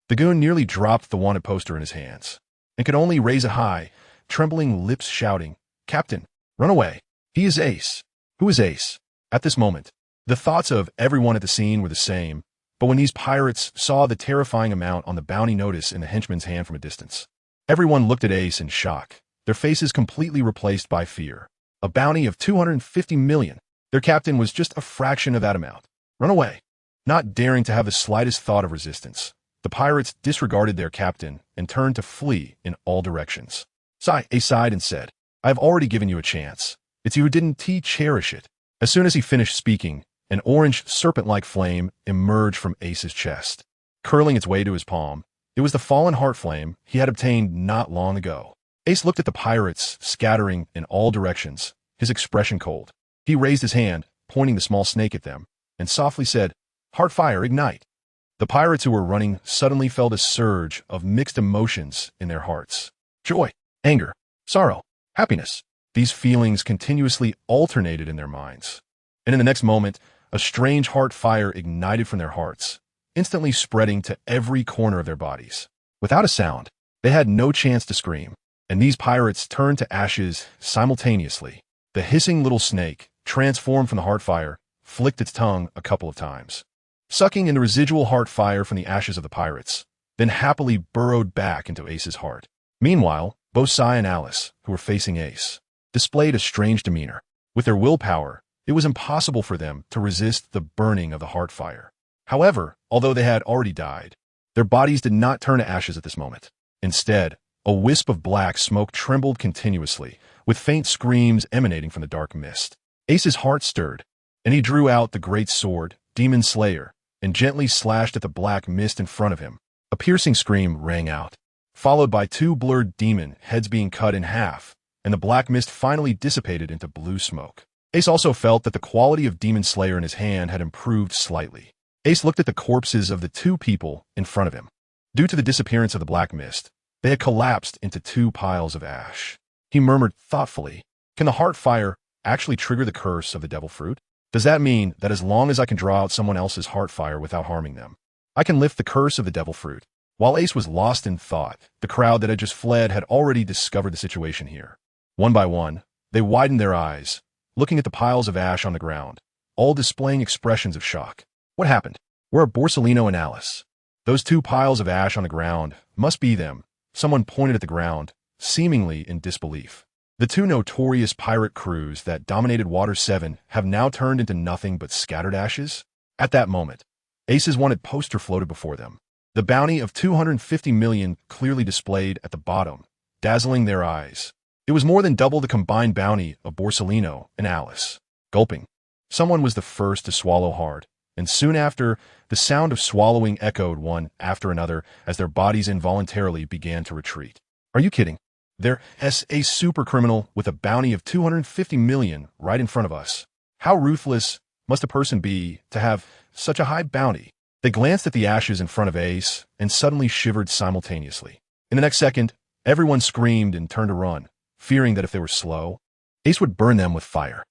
The goon nearly dropped the wanted poster in his hands, and could only raise it high, trembling lips shouting, "Captain, run away. He is Ace." Who is Ace? At this moment, the thoughts of everyone at the scene were the same, but when these pirates saw the terrifying amount on the bounty notice in the henchman's hand from a distance, everyone looked at Ace in shock, their faces completely replaced by fear. A bounty of 250 million. Their captain was just a fraction of that amount. Run away. Not daring to have the slightest thought of resistance, the pirates disregarded their captain and turned to flee in all directions. Ace sighed and said, "I have already given you a chance. It's you who didn't cherish it." As soon as he finished speaking, an orange serpent-like flame emerged from Ace's chest, curling its way to his palm. It was the fallen heart flame he had obtained not long ago. Ace looked at the pirates scattering in all directions, his expression cold. He raised his hand, pointing the small snake at them, and softly said, "Heartfire, ignite." The pirates who were running suddenly felt a surge of mixed emotions in their hearts. Joy, anger, sorrow, happiness. These feelings continuously alternated in their minds. And in the next moment, a strange heart fire ignited from their hearts, instantly spreading to every corner of their bodies. Without a sound, they had no chance to scream, and these pirates turned to ashes simultaneously. The hissing little snake, transformed from the heart fire, flicked its tongue a couple of times, sucking in the residual heart fire from the ashes of the pirates, then happily burrowed back into Ace's heart. Meanwhile, both Sai and Alice, who were facing Ace, displayed a strange demeanor. With their willpower, it was impossible for them to resist the burning of the heart fire. However, although they had already died, their bodies did not turn to ashes at this moment. Instead, a wisp of black smoke trembled continuously, with faint screams emanating from the dark mist. Ace's heart stirred, and he drew out the great sword, Demon Slayer, and gently slashed at the black mist in front of him. A piercing scream rang out, followed by two blurred demon heads being cut in half, and the black mist finally dissipated into blue smoke. Ace also felt that the quality of Demon Slayer in his hand had improved slightly. Ace looked at the corpses of the two people in front of him. Due to the disappearance of the black mist, they had collapsed into two piles of ash. He murmured thoughtfully, "Can the heart fire actually trigger the curse of the devil fruit? Does that mean that as long as I can draw out someone else's heart fire without harming them, I can lift the curse of the devil fruit?" While Ace was lost in thought, the crowd that had just fled had already discovered the situation here. One by one, they widened their eyes, looking at the piles of ash on the ground, all displaying expressions of shock. What happened? Where are Borsellino and Alice? Those two piles of ash on the ground must be them. Someone pointed at the ground, seemingly in disbelief. The two notorious pirate crews that dominated Water 7 have now turned into nothing but scattered ashes? At that moment, Ace's wanted poster floated before them. The bounty of 250 million clearly displayed at the bottom, dazzling their eyes. It was more than double the combined bounty of Borsellino and Alice. Gulping, someone was the first to swallow hard, and soon after, the sound of swallowing echoed one after another as their bodies involuntarily began to retreat. Are you kidding? There's a super criminal with a bounty of 250 million right in front of us. How ruthless must a person be to have such a high bounty? They glanced at the ashes in front of Ace and suddenly shivered simultaneously. In the next second, Everyone screamed and turned to run, fearing that if they were slow, Ace would burn them with fire.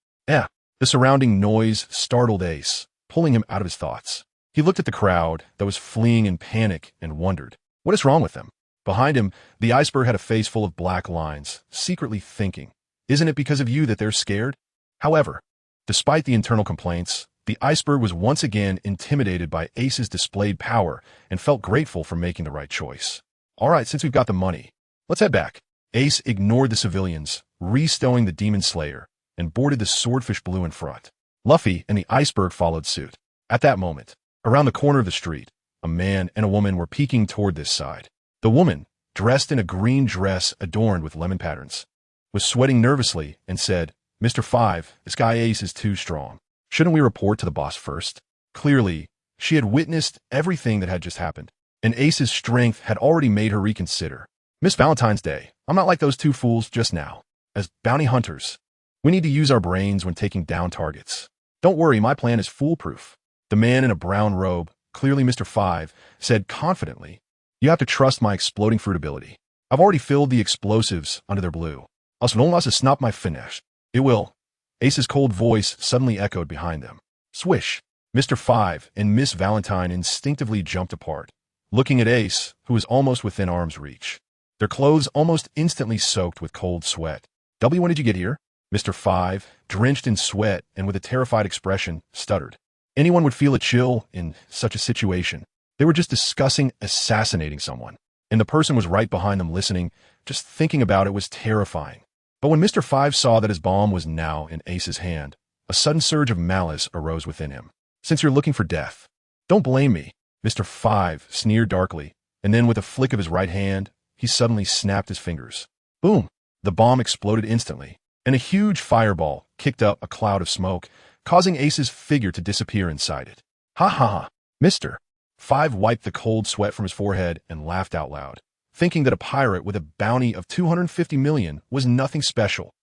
The surrounding noise startled Ace, pulling him out of his thoughts. He looked at the crowd that was fleeing in panic and wondered, what is wrong with them? Behind him, the iceberg had a face full of black lines, secretly thinking, isn't it because of you that they're scared? However, despite the internal complaints, the iceberg was once again intimidated by Ace's displayed power and felt grateful for making the right choice. All right, since we've got the money, let's head back. Ace ignored the civilians, restowing the Demon Slayer, and boarded the Swordfish Blue in front. Luffy and the iceberg followed suit. At that moment, around the corner of the street, a man and a woman were peeking toward this side. The woman, dressed in a green dress adorned with lemon patterns, was sweating nervously and said, Mr. Five, this guy Ace is too strong. Shouldn't we report to the boss first? Clearly, she had witnessed everything that had just happened, and Ace's strength had already made her reconsider. Miss Valentine's Day, I'm not like those two fools just now. As bounty hunters, we need to use our brains when taking down targets. Don't worry, my plan is foolproof. The man in a brown robe, clearly Mr. Five, said confidently, you have to trust my exploding fruit ability. I've already filled the explosives under their blue. As long as it's not my finish, it will. Ace's cold voice suddenly echoed behind them. Swish! Mr. Five and Miss Valentine instinctively jumped apart, looking at Ace, who was almost within arm's reach. Their clothes almost instantly soaked with cold sweat. W, when did you get here? Mr. Five, drenched in sweat and with a terrified expression, stuttered. Anyone would feel a chill in such a situation. They were just discussing assassinating someone, and the person was right behind them listening. Just thinking about it was terrifying. But when Mr. Five saw that his bomb was now in Ace's hand, a sudden surge of malice arose within him. Since you're looking for death, don't blame me, Mr. Five sneered darkly, and then with a flick of his right hand, he suddenly snapped his fingers. Boom! The bomb exploded instantly, and a huge fireball kicked up a cloud of smoke, causing Ace's figure to disappear inside it. Ha ha ha! Mr. Five wiped the cold sweat from his forehead and laughed out loud, thinking that a pirate with a bounty of 250 million was nothing special.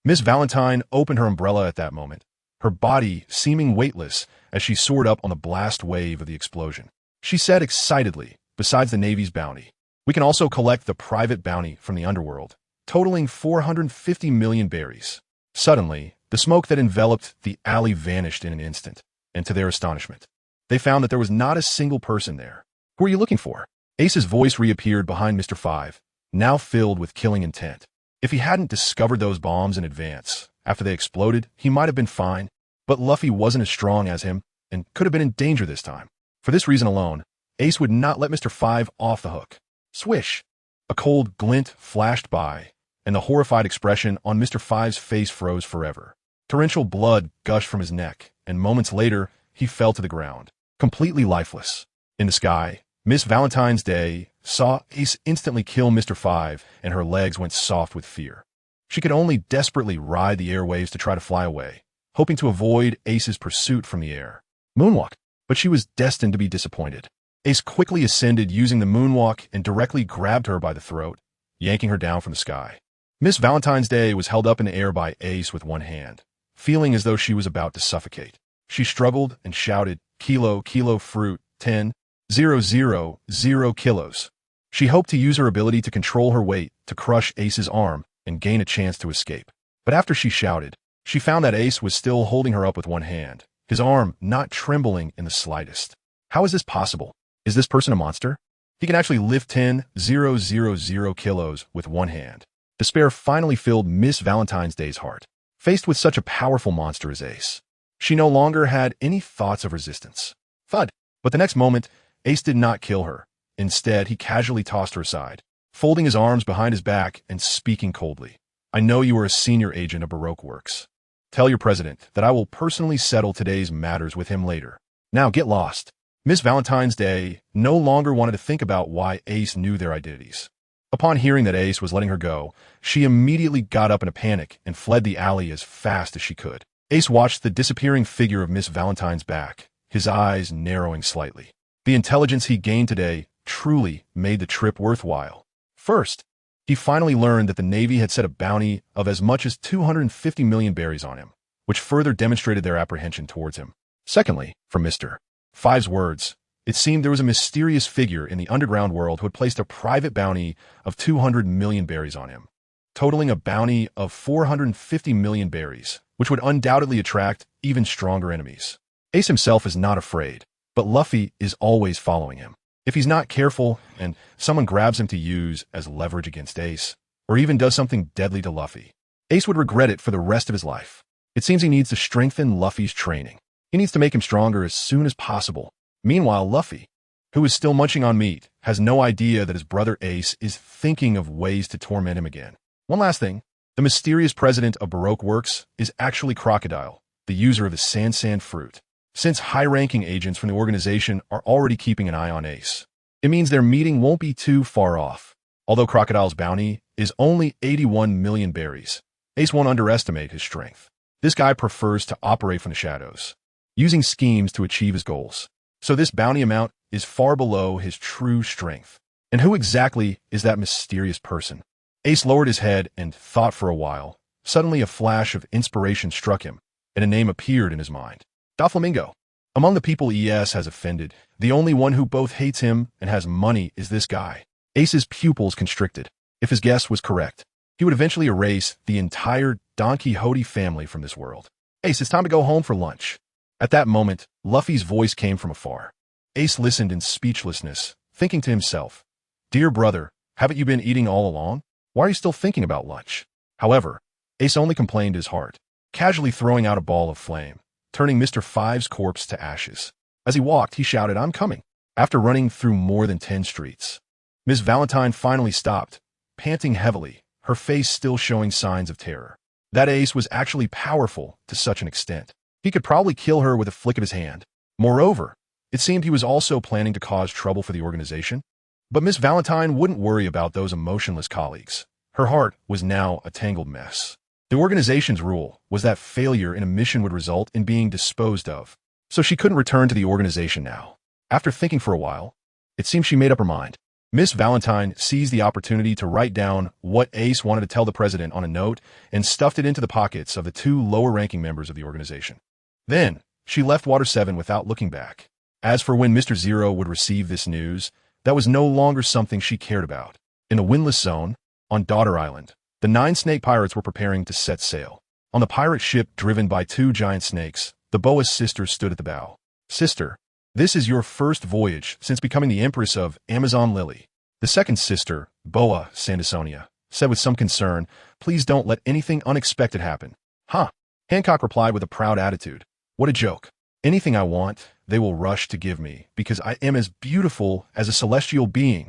Miss Valentine opened her umbrella at that moment, her body seeming weightless as she soared up on the blast wave of the explosion. She said excitedly, besides the Navy's bounty, we can also collect the private bounty from the underworld, totaling 450 million berries. Suddenly, the smoke that enveloped the alley vanished in an instant, and to their astonishment, they found that there was not a single person there. Who are you looking for? Ace's voice reappeared behind Mr. Five, now filled with killing intent. If he hadn't discovered those bombs in advance, after they exploded, he might have been fine, but Luffy wasn't as strong as him and could have been in danger this time. For this reason alone, Ace would not let Mr. Five off the hook. Swish! A cold glint flashed by, and the horrified expression on Mr. Five's face froze forever. Torrential blood gushed from his neck, and moments later, he fell to the ground, completely lifeless. In the sky, Miss Valentine's Day saw Ace instantly kill Mr. Five, and her legs went soft with fear. She could only desperately ride the airwaves to try to fly away, hoping to avoid Ace's pursuit from the air. Moonwalk! But she was destined to be disappointed. Ace quickly ascended using the moonwalk and directly grabbed her by the throat, yanking her down from the sky. Miss Valentine's Day was held up in the air by Ace with one hand, feeling as though she was about to suffocate. She struggled and shouted, Kilo, kilo fruit, 10, 0, 0, 0 kilos. She hoped to use her ability to control her weight to crush Ace's arm and gain a chance to escape. But after she shouted, she found that Ace was still holding her up with one hand, his arm not trembling in the slightest. How is this possible? Is this person a monster? He can actually lift 10, 0, 0, 0 kilos with one hand. Despair finally filled Miss Valentine's Day's heart. Faced with such a powerful monster as Ace, she no longer had any thoughts of resistance. Thud! But the next moment, Ace did not kill her. Instead, he casually tossed her aside, folding his arms behind his back and speaking coldly. I know you are a senior agent of Baroque Works. Tell your president that I will personally settle today's matters with him later. Now get lost. Miss Valentine's Day no longer wanted to think about why Ace knew their identities. Upon hearing that Ace was letting her go, she immediately got up in a panic and fled the alley as fast as she could. Ace watched the disappearing figure of Miss Valentine's back, his eyes narrowing slightly. The intelligence he gained today truly made the trip worthwhile. First, he finally learned that the Navy had set a bounty of as much as 250 million berries on him, which further demonstrated their apprehension towards him. Secondly, from Mr. Five's words, It seemed there was a mysterious figure in the underground world who had placed a private bounty of 200 million berries on him, totaling a bounty of 450 million berries, which would undoubtedly attract even stronger enemies. Ace himself is not afraid, but Luffy is always following him. If he's not careful and someone grabs him to use as leverage against Ace, or even does something deadly to Luffy, Ace would regret it for the rest of his life. It seems he needs to strengthen Luffy's training. He needs to make him stronger as soon as possible. Meanwhile, Luffy, who is still munching on meat, has no idea that his brother Ace is thinking of ways to torment him again. One last thing, the mysterious president of Baroque Works is actually Crocodile, the user of the Sand fruit. Since high-ranking agents from the organization are already keeping an eye on Ace, it means their meeting won't be too far off. Although Crocodile's bounty is only 81 million berries, Ace won't underestimate his strength. This guy prefers to operate from the shadows, using schemes to achieve his goals. So this bounty amount is far below his true strength. And who exactly is that mysterious person? Ace lowered his head and thought for a while. Suddenly a flash of inspiration struck him, and a name appeared in his mind. Doflamingo. Among the people ES has offended, the only one who both hates him and has money is this guy. Ace's pupils constricted. If his guess was correct, he would eventually erase the entire Don Quixote family from this world. Ace, it's time to go home for lunch. At that moment, Luffy's voice came from afar. Ace listened in speechlessness, thinking to himself, "Dear brother, haven't you been eating all along? Why are you still thinking about lunch?" However, Ace only complained his heart, casually throwing out a ball of flame, turning Mr. Five's corpse to ashes. As he walked, he shouted, "I'm coming." After running through more than 10 streets, Miss Valentine finally stopped, panting heavily, her face still showing signs of terror. That Ace was actually powerful to such an extent. He could probably kill her with a flick of his hand. Moreover, it seemed he was also planning to cause trouble for the organization. But Miss Valentine wouldn't worry about those emotionless colleagues. Her heart was now a tangled mess. The organization's rule was that failure in a mission would result in being disposed of, so she couldn't return to the organization now. After thinking for a while, it seemed she made up her mind. Miss Valentine seized the opportunity to write down what Ace wanted to tell the president on a note and stuffed it into the pockets of the 2 lower-ranking members of the organization. Then, she left Water 7 without looking back. As for when Mr. Zero would receive this news, that was no longer something she cared about. In the Windless Zone, on Daughter Island, the 9 snake pirates were preparing to set sail. On the pirate ship driven by 2 giant snakes, the Boa sister stood at the bow. "Sister, this is your first voyage since becoming the Empress of Amazon Lily." The second sister, Boa Sandersonia, said with some concern, "Please don't let anything unexpected happen." "Huh." Hancock replied with a proud attitude. "What a joke. Anything I want, they will rush to give me, because I am as beautiful as a celestial being."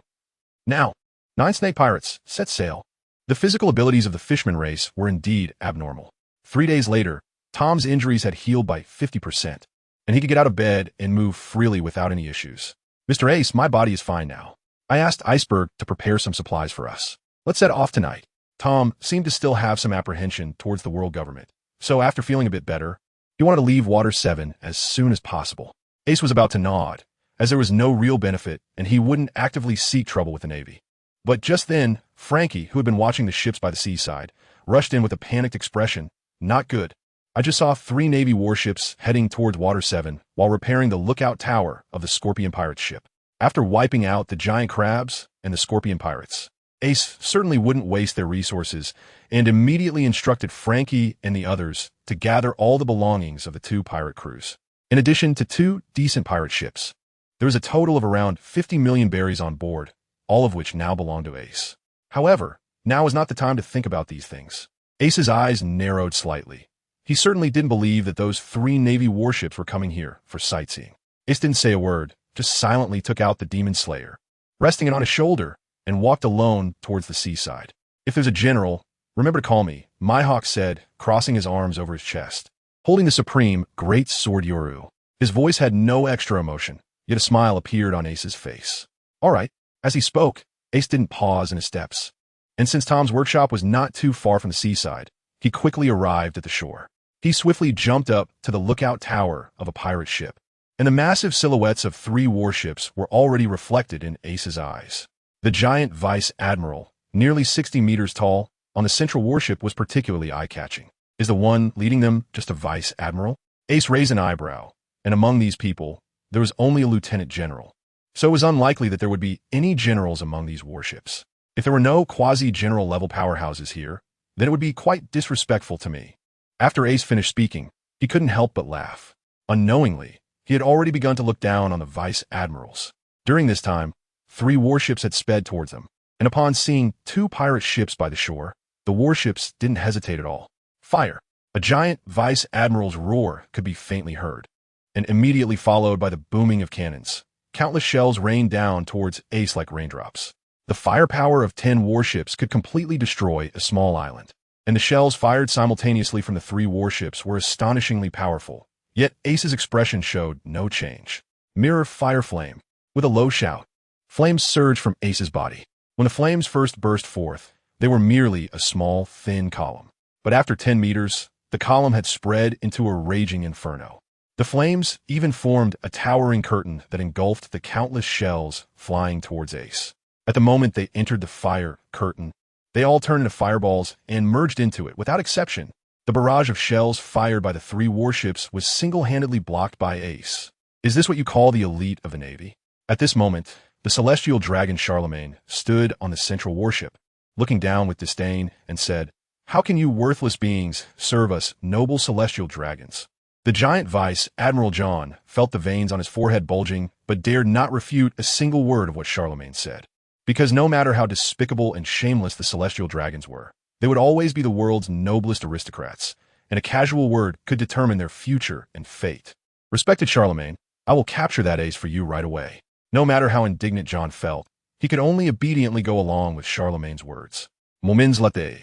Now, 9 snake pirates set sail. The physical abilities of the Fishman race were indeed abnormal. 3 days later, Tom's injuries had healed by 50%, and he could get out of bed and move freely without any issues. "Mr. Ace, my body is fine now. I asked Iceberg to prepare some supplies for us. Let's set off tonight." Tom seemed to still have some apprehension towards the world government, so after feeling a bit better, he wanted to leave Water 7 as soon as possible. Ace was about to nod, as there was no real benefit and he wouldn't actively seek trouble with the Navy. But just then, Frankie, who had been watching the ships by the seaside, rushed in with a panicked expression. "Not good. I just saw 3 Navy warships heading towards Water 7 while repairing the lookout tower of the Scorpion pirate ship." After wiping out the giant crabs and the Scorpion pirates, Ace certainly wouldn't waste their resources and immediately instructed Frankie and the others to gather all the belongings of the 2 pirate crews. In addition to 2 decent pirate ships, there was a total of around 50 million berries on board, all of which now belonged to Ace. However, now was not the time to think about these things. Ace's eyes narrowed slightly. He certainly didn't believe that those 3 Navy warships were coming here for sightseeing. Ace didn't say a word, just silently took out the Demon Slayer, resting it on his shoulder, and walked alone towards the seaside. "If there's a general, remember to call me," Mihawk said, crossing his arms over his chest, holding the supreme great sword Yoru. His voice had no extra emotion, yet a smile appeared on Ace's face. "All right." As he spoke, Ace didn't pause in his steps, and since Tom's workshop was not too far from the seaside, he quickly arrived at the shore. He swiftly jumped up to the lookout tower of a pirate ship, and the massive silhouettes of 3 warships were already reflected in Ace's eyes. The giant Vice Admiral, nearly 60 meters tall, on the central warship was particularly eye-catching. "Is the one leading them just a Vice Admiral?" Ace raised an eyebrow, and among these people, there was only a lieutenant general. So it was unlikely that there would be any generals among these warships. If there were no quasi-general level powerhouses here, then it would be quite disrespectful to me. After Ace finished speaking, he couldn't help but laugh. Unknowingly, he had already begun to look down on the vice admirals. During this time, 3 warships had sped towards them, and upon seeing 2 pirate ships by the shore, the warships didn't hesitate at all. Fire! A giant vice admiral's roar could be faintly heard, and immediately followed by the booming of cannons. Countless shells rained down towards Ace like raindrops. The firepower of 10 warships could completely destroy a small island, and the shells fired simultaneously from the 3 warships were astonishingly powerful. Yet Ace's expression showed no change. Mirror fire flame. With a low shout, flames surged from Ace's body. When the flames first burst forth, they were merely a small, thin column. But after 10 meters, the column had spread into a raging inferno. The flames even formed a towering curtain that engulfed the countless shells flying towards Ace. At the moment they entered the fire curtain, they all turned into fireballs and merged into it without exception. The barrage of shells fired by the 3 warships was single-handedly blocked by Ace. Is this what you call the elite of the Navy? At this moment, the celestial dragon Charlemagne stood on the central warship, looking down with disdain, and said, "How can you worthless beings serve us, noble celestial dragons?" The giant vice, Admiral John, felt the veins on his forehead bulging, but dared not refute a single word of what Charlemagne said. Because no matter how despicable and shameless the celestial dragons were, they would always be the world's noblest aristocrats, and a casual word could determine their future and fate. Respected Charlemagne, I will capture that Ace for you right away. No matter how indignant John felt, he could only obediently go along with Charlemagne's words. Moments later,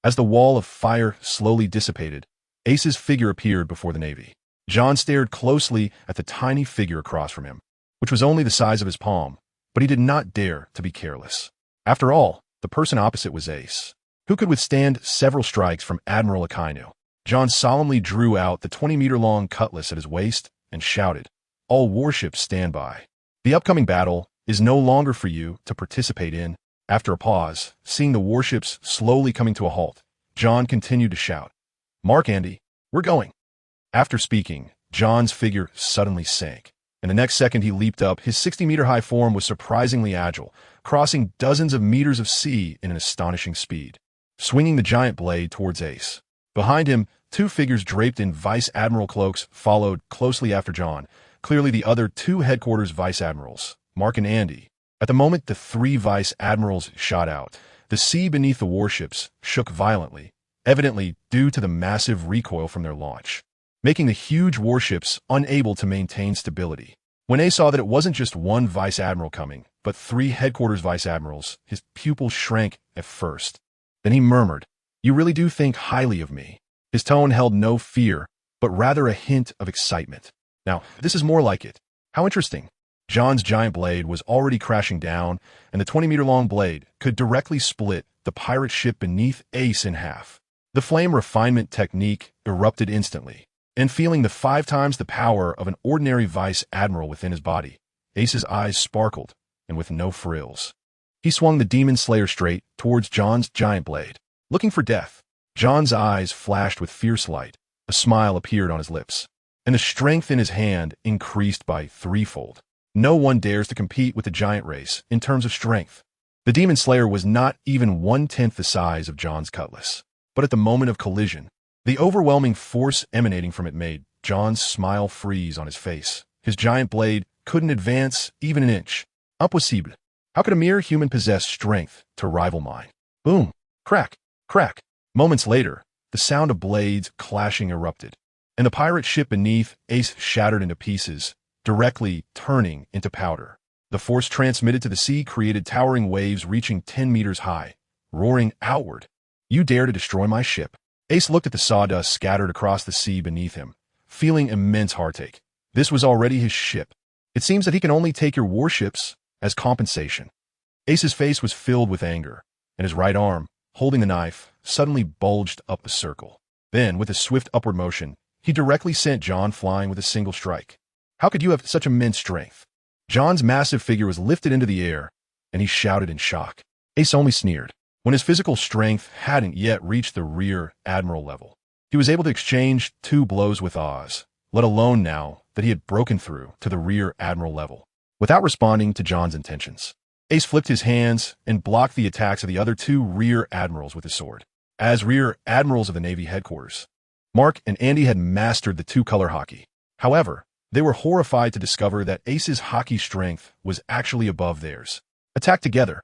as the wall of fire slowly dissipated, Ace's figure appeared before the Navy. John stared closely at the tiny figure across from him, which was only the size of his palm, but he did not dare to be careless. After all, the person opposite was Ace, who could withstand several strikes from Admiral Akainu. John solemnly drew out the 20-meter-long cutlass at his waist and shouted, "All warships stand by. The upcoming battle is no longer for you to participate in." After a pause, seeing the warships slowly coming to a halt, John continued to shout, "Mark Andy, we're going." After speaking, John's figure suddenly sank, and the next second he leaped up. His 60-meter-high form was surprisingly agile, crossing dozens of meters of sea in an astonishing speed, swinging the giant blade towards Ace. Behind him, 2 figures draped in vice admiral cloaks followed closely after John, clearly the other 2 headquarters vice admirals, Mark and Andy. At the moment the 3 vice admirals shot out, the sea beneath the warships shook violently, evidently due to the massive recoil from their launch, making the huge warships unable to maintain stability. When Ace saw that it wasn't just 1 vice admiral coming, but 3 headquarters vice admirals, his pupils shrank at first. Then he murmured, "You really do think highly of me." His tone held no fear, but rather a hint of excitement. Now, this is more like it. How interesting. John's giant blade was already crashing down, and the 20-meter-long blade could directly split the pirate ship beneath Ace in half. The flame refinement technique erupted instantly, and feeling the 5 times the power of an ordinary vice admiral within his body, Ace's eyes sparkled, and with no frills. He swung the Demon Slayer straight towards John's giant blade, looking for death. John's eyes flashed with fierce light, a smile appeared on his lips, and the strength in his hand increased by 3-fold. No one dares to compete with the giant race in terms of strength. The Demon Slayer was not even 1/10 the size of John's cutlass, but at the moment of collision, the overwhelming force emanating from it made John's smile freeze on his face. His giant blade couldn't advance even an inch. Impossible. How could a mere human possess strength to rival mine? Boom. Crack. Crack. Moments later, the sound of blades clashing erupted, and the pirate ship beneath Ace shattered into pieces, directly turning into powder. The force transmitted to the sea created towering waves reaching 10 meters high, roaring outward. "You dare to destroy my ship?" Ace looked at the sawdust scattered across the sea beneath him, feeling immense heartache. This was already his ship. It seems that he can only take your warships as compensation. Ace's face was filled with anger, and his right arm, holding the knife, suddenly bulged up a circle. Then, with a swift upward motion, he directly sent John flying with a single strike. How could you have such immense strength? John's massive figure was lifted into the air, and he shouted in shock. Ace only sneered. When his physical strength hadn't yet reached the rear admiral level, he was able to exchange 2 blows with Oz, let alone now that he had broken through to the Rear Admiral level. Without responding to John's intentions, Ace flipped his hands and blocked the attacks of the other two Rear Admirals with his sword. As Rear Admirals of the Navy headquarters, Mark and Andy had mastered the two-color hockey. However, they were horrified to discover that Ace's hockey strength was actually above theirs. Attacked together,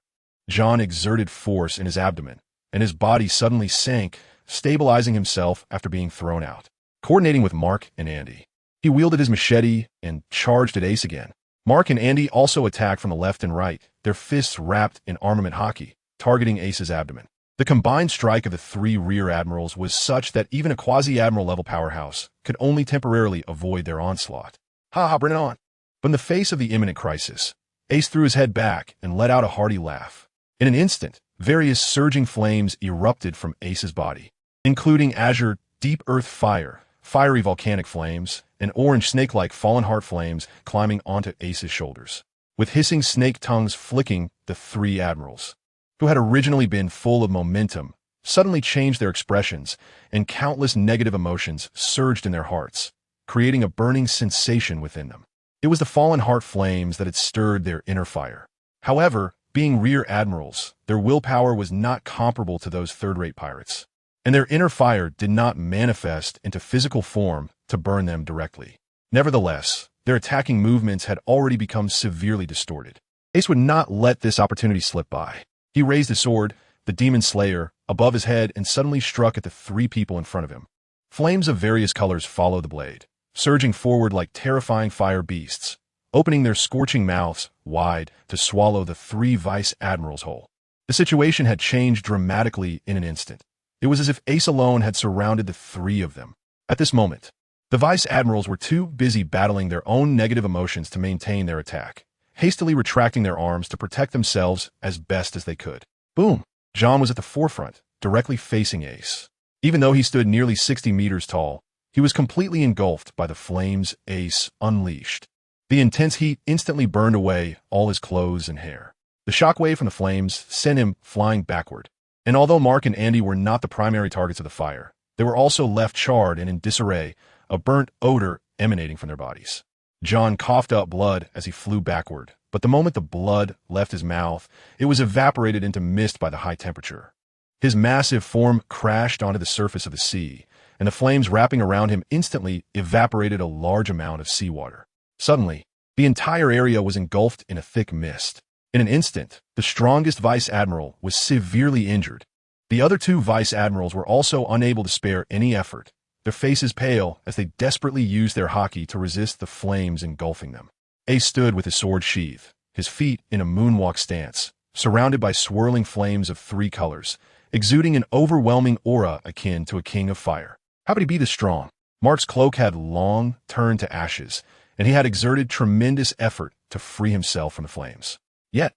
John exerted force in his abdomen, and his body suddenly sank, stabilizing himself after being thrown out. Coordinating with Mark and Andy, he wielded his machete and charged at Ace again. Mark and Andy also attacked from the left and right, their fists wrapped in armament hockey, targeting Ace's abdomen. The combined strike of the three Rear Admirals was such that even a Quasi-Admiral level powerhouse could only temporarily avoid their onslaught. Ha ha, bring it on. But in the face of the imminent crisis, Ace threw his head back and let out a hearty laugh. In an instant, various surging flames erupted from Ace's body, including azure, deep earth fire, fiery volcanic flames, and orange snake-like fallen heart flames climbing onto Ace's shoulders. With hissing snake tongues flicking, the three admirals, who had originally been full of momentum, suddenly changed their expressions, and countless negative emotions surged in their hearts, creating a burning sensation within them. It was the fallen heart flames that had stirred their inner fire. However, being Rear Admirals, their willpower was not comparable to those third-rate pirates, and their inner fire did not manifest into physical form to burn them directly. Nevertheless, their attacking movements had already become severely distorted. Ace would not let this opportunity slip by. He raised his sword, the Demon Slayer, above his head and suddenly struck at the three people in front of him. Flames of various colors followed the blade, surging forward like terrifying fire beasts, opening their scorching mouths wide to swallow the three Vice Admirals whole. The situation had changed dramatically in an instant. It was as if Ace alone had surrounded the three of them. At this moment, the Vice Admirals were too busy battling their own negative emotions to maintain their attack, hastily retracting their arms to protect themselves as best as they could. Boom! John was at the forefront, directly facing Ace. Even though he stood nearly 60 meters tall, he was completely engulfed by the flames Ace unleashed. The intense heat instantly burned away all his clothes and hair. The shockwave from the flames sent him flying backward. And although Mark and Andy were not the primary targets of the fire, they were also left charred and in disarray, a burnt odor emanating from their bodies. John coughed up blood as he flew backward, but the moment the blood left his mouth, it was evaporated into mist by the high temperature. His massive form crashed onto the surface of the sea, and the flames wrapping around him instantly evaporated a large amount of seawater. Suddenly, the entire area was engulfed in a thick mist. In an instant, the strongest Vice Admiral was severely injured. The other two Vice Admirals were also unable to spare any effort, their faces pale as they desperately used their hockey to resist the flames engulfing them. Ace stood with his sword sheathed, his feet in a moonwalk stance, surrounded by swirling flames of three colors, exuding an overwhelming aura akin to a king of fire. How could he be this strong? Mark's cloak had long turned to ashes, and he had exerted tremendous effort to free himself from the flames. Yet,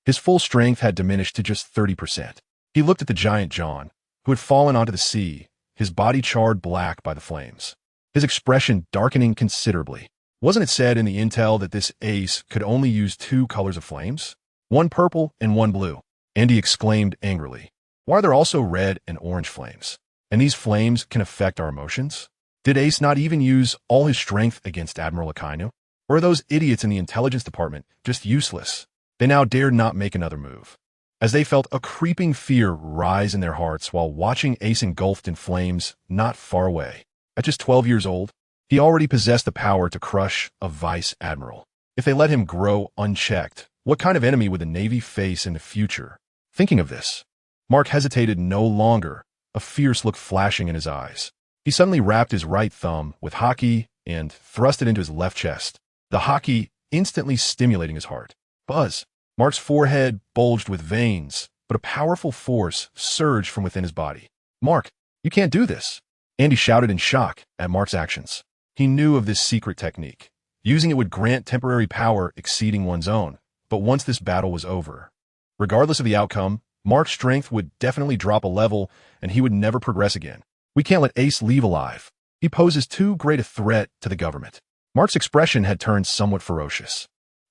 his full strength had diminished to just 30%. He looked at the giant John, who had fallen onto the sea, his body charred black by the flames, his expression darkening considerably. Wasn't it said in the intel that this Ace could only use two colors of flames? One purple and one blue. Andy exclaimed angrily. Why are there also red and orange flames? And these flames can affect our emotions? Did Ace not even use all his strength against Admiral Akainu? Or are those idiots in the intelligence department just useless? They now dared not make another move, as they felt a creeping fear rise in their hearts while watching Ace engulfed in flames not far away. At just 12 years old, he already possessed the power to crush a Vice Admiral. If they let him grow unchecked, what kind of enemy would the Navy face in the future? Thinking of this, Mark hesitated no longer, a fierce look flashing in his eyes. He suddenly wrapped his right thumb with hockey and thrust it into his left chest, the hockey instantly stimulating his heart. Buzz! Mark's forehead bulged with veins, but a powerful force surged from within his body. Mark, you can't do this! Andy shouted in shock at Mark's actions. He knew of this secret technique. Using it would grant temporary power exceeding one's own, but once this battle was over, regardless of the outcome, Mark's strength would definitely drop a level and he would never progress again. We can't let Ace leave alive. He poses too great a threat to the government. Mark's expression had turned somewhat ferocious.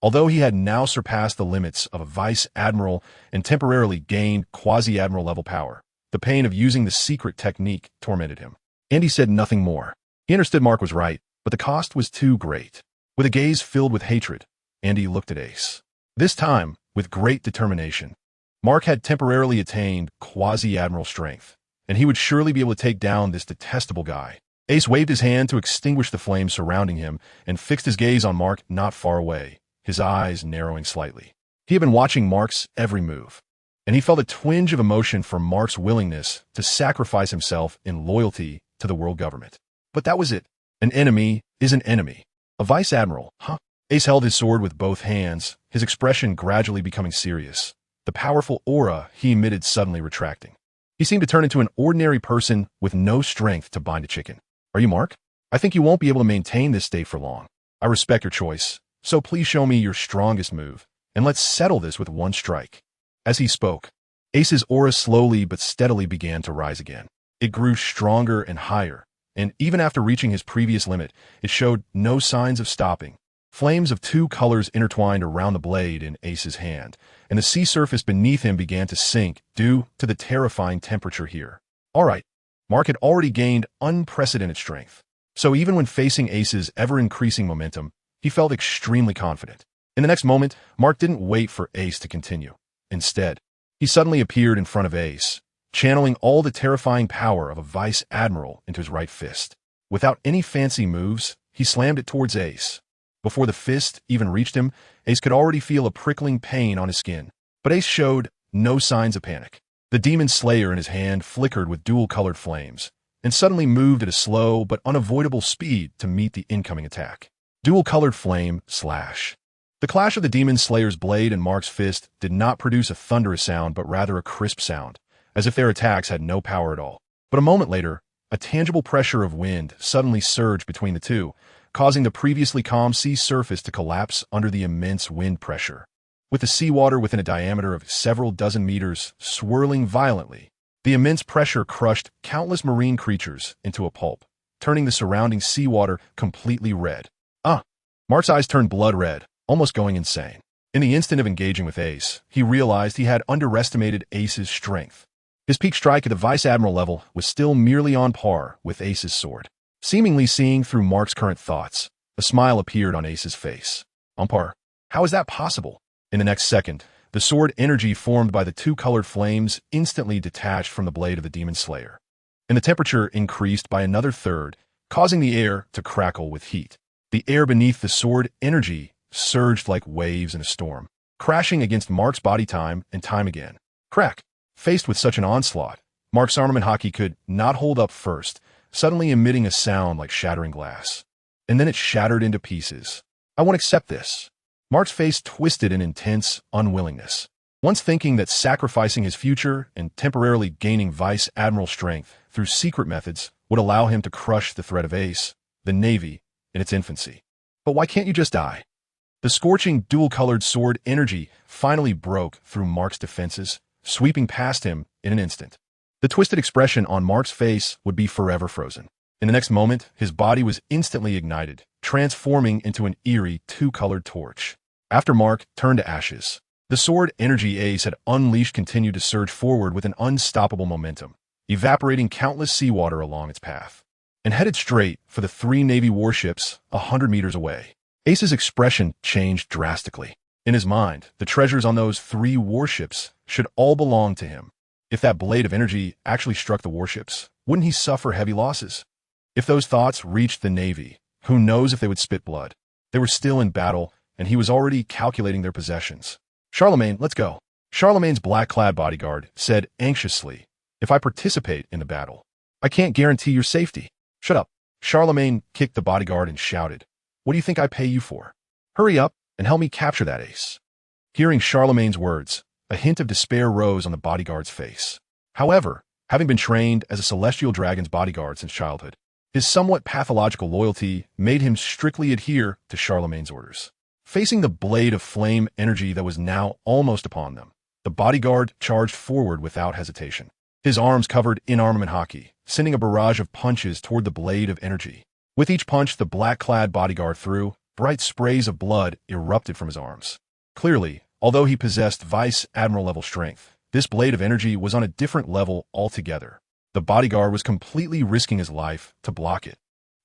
Although he had now surpassed the limits of a Vice Admiral and temporarily gained Quasi-Admiral level power, the pain of using the secret technique tormented him. Andy said nothing more. He understood Mark was right. but the cost was too great. With a gaze filled with hatred, Andy looked at Ace. This time, with great determination. Mark had temporarily attained quasi-admiral strength, and he would surely be able to take down this detestable guy. Ace waved his hand to extinguish the flames surrounding him and fixed his gaze on Mark not far away, his eyes narrowing slightly. He had been watching Mark's every move, and he felt a twinge of emotion from Mark's willingness to sacrifice himself in loyalty to the world government. But that was it. An enemy is an enemy. A vice admiral, huh? Ace held his sword with both hands, his expression gradually becoming serious, the powerful aura he emitted suddenly retracting. He seemed to turn into an ordinary person with no strength to bind a chicken. Are you Mark? I think you won't be able to maintain this state for long. I respect your choice, so please show me your strongest move, and let's settle this with one strike. As he spoke, Ace's aura slowly but steadily began to rise again. It grew stronger and higher, and even after reaching his previous limit, it showed no signs of stopping. Flames of two colors intertwined around the blade in Ace's hand, and the sea surface beneath him began to sink due to the terrifying temperature here. All right, Mark had already gained unprecedented strength, so even when facing Ace's ever-increasing momentum, he felt extremely confident. In the next moment, Mark didn't wait for Ace to continue. Instead, he suddenly appeared in front of Ace, channeling all the terrifying power of a vice admiral into his right fist. Without any fancy moves, he slammed it towards Ace. Before the fist even reached him, Ace could already feel a prickling pain on his skin. But Ace showed no signs of panic. The demon slayer in his hand flickered with dual-colored flames, and suddenly moved at a slow but unavoidable speed to meet the incoming attack. Dual-colored flame slash. The clash of the demon slayer's blade and Mark's fist did not produce a thunderous sound but rather a crisp sound, as if their attacks had no power at all. But a moment later, a tangible pressure of wind suddenly surged between the two, causing the previously calm sea surface to collapse under the immense wind pressure. With the seawater within a diameter of several dozen meters swirling violently, the immense pressure crushed countless marine creatures into a pulp, turning the surrounding seawater completely red. Mark's eyes turned blood red, almost going insane. In the instant of engaging with Ace, he realized he had underestimated Ace's strength. His peak strike at the Vice Admiral level was still merely on par with Ace's sword. Seemingly seeing through Mark's current thoughts, a smile appeared on Ace's face. On par? How is that possible? In the next second, the sword energy formed by the two colored flames instantly detached from the blade of the Demon Slayer, and the temperature increased by another third, causing the air to crackle with heat. The air beneath the sword energy surged like waves in a storm, crashing against Mark's body time and time again. Crack! Faced with such an onslaught, Mark's armament hockey could not hold up first, suddenly emitting a sound like shattering glass. And then it shattered into pieces. I won't accept this. Mark's face twisted in intense unwillingness. Once thinking that sacrificing his future and temporarily gaining Vice Admiral strength through secret methods would allow him to crush the threat of Ace, the Navy, in its infancy. But why can't you just die? The scorching dual-colored sword energy finally broke through Mark's defenses, sweeping past him in an instant. The twisted expression on Mark's face would be forever frozen. In the next moment, his body was instantly ignited, transforming into an eerie two-colored torch. After Mark turned to ashes, the sword energy Ace had unleashed continued to surge forward with an unstoppable momentum, evaporating countless seawater along its path, and headed straight for the three Navy warships 100 meters away. Ace's expression changed drastically. In his mind, the treasures on those three warships should all belong to him. If that blade of energy actually struck the warships, wouldn't he suffer heavy losses? If those thoughts reached the Navy, who knows if they would spit blood? They were still in battle, and he was already calculating their possessions. Charlemagne, let's go. Charlemagne's black-clad bodyguard said anxiously, if I participate in the battle, I can't guarantee your safety. Shut up. Charlemagne kicked the bodyguard and shouted, what do you think I pay you for? Hurry up and help me capture that Ace. Hearing Charlemagne's words, a hint of despair rose on the bodyguard's face. However, having been trained as a celestial dragon's bodyguard since childhood, his somewhat pathological loyalty made him strictly adhere to Charlemagne's orders. Facing the blade of flame energy that was now almost upon them, the bodyguard charged forward without hesitation. His arms covered in armament hockey, sending a barrage of punches toward the blade of energy. With each punch the black-clad bodyguard threw, bright sprays of blood erupted from his arms. Clearly, although he possessed Vice Admiral-level strength, this blade of energy was on a different level altogether. The bodyguard was completely risking his life to block it.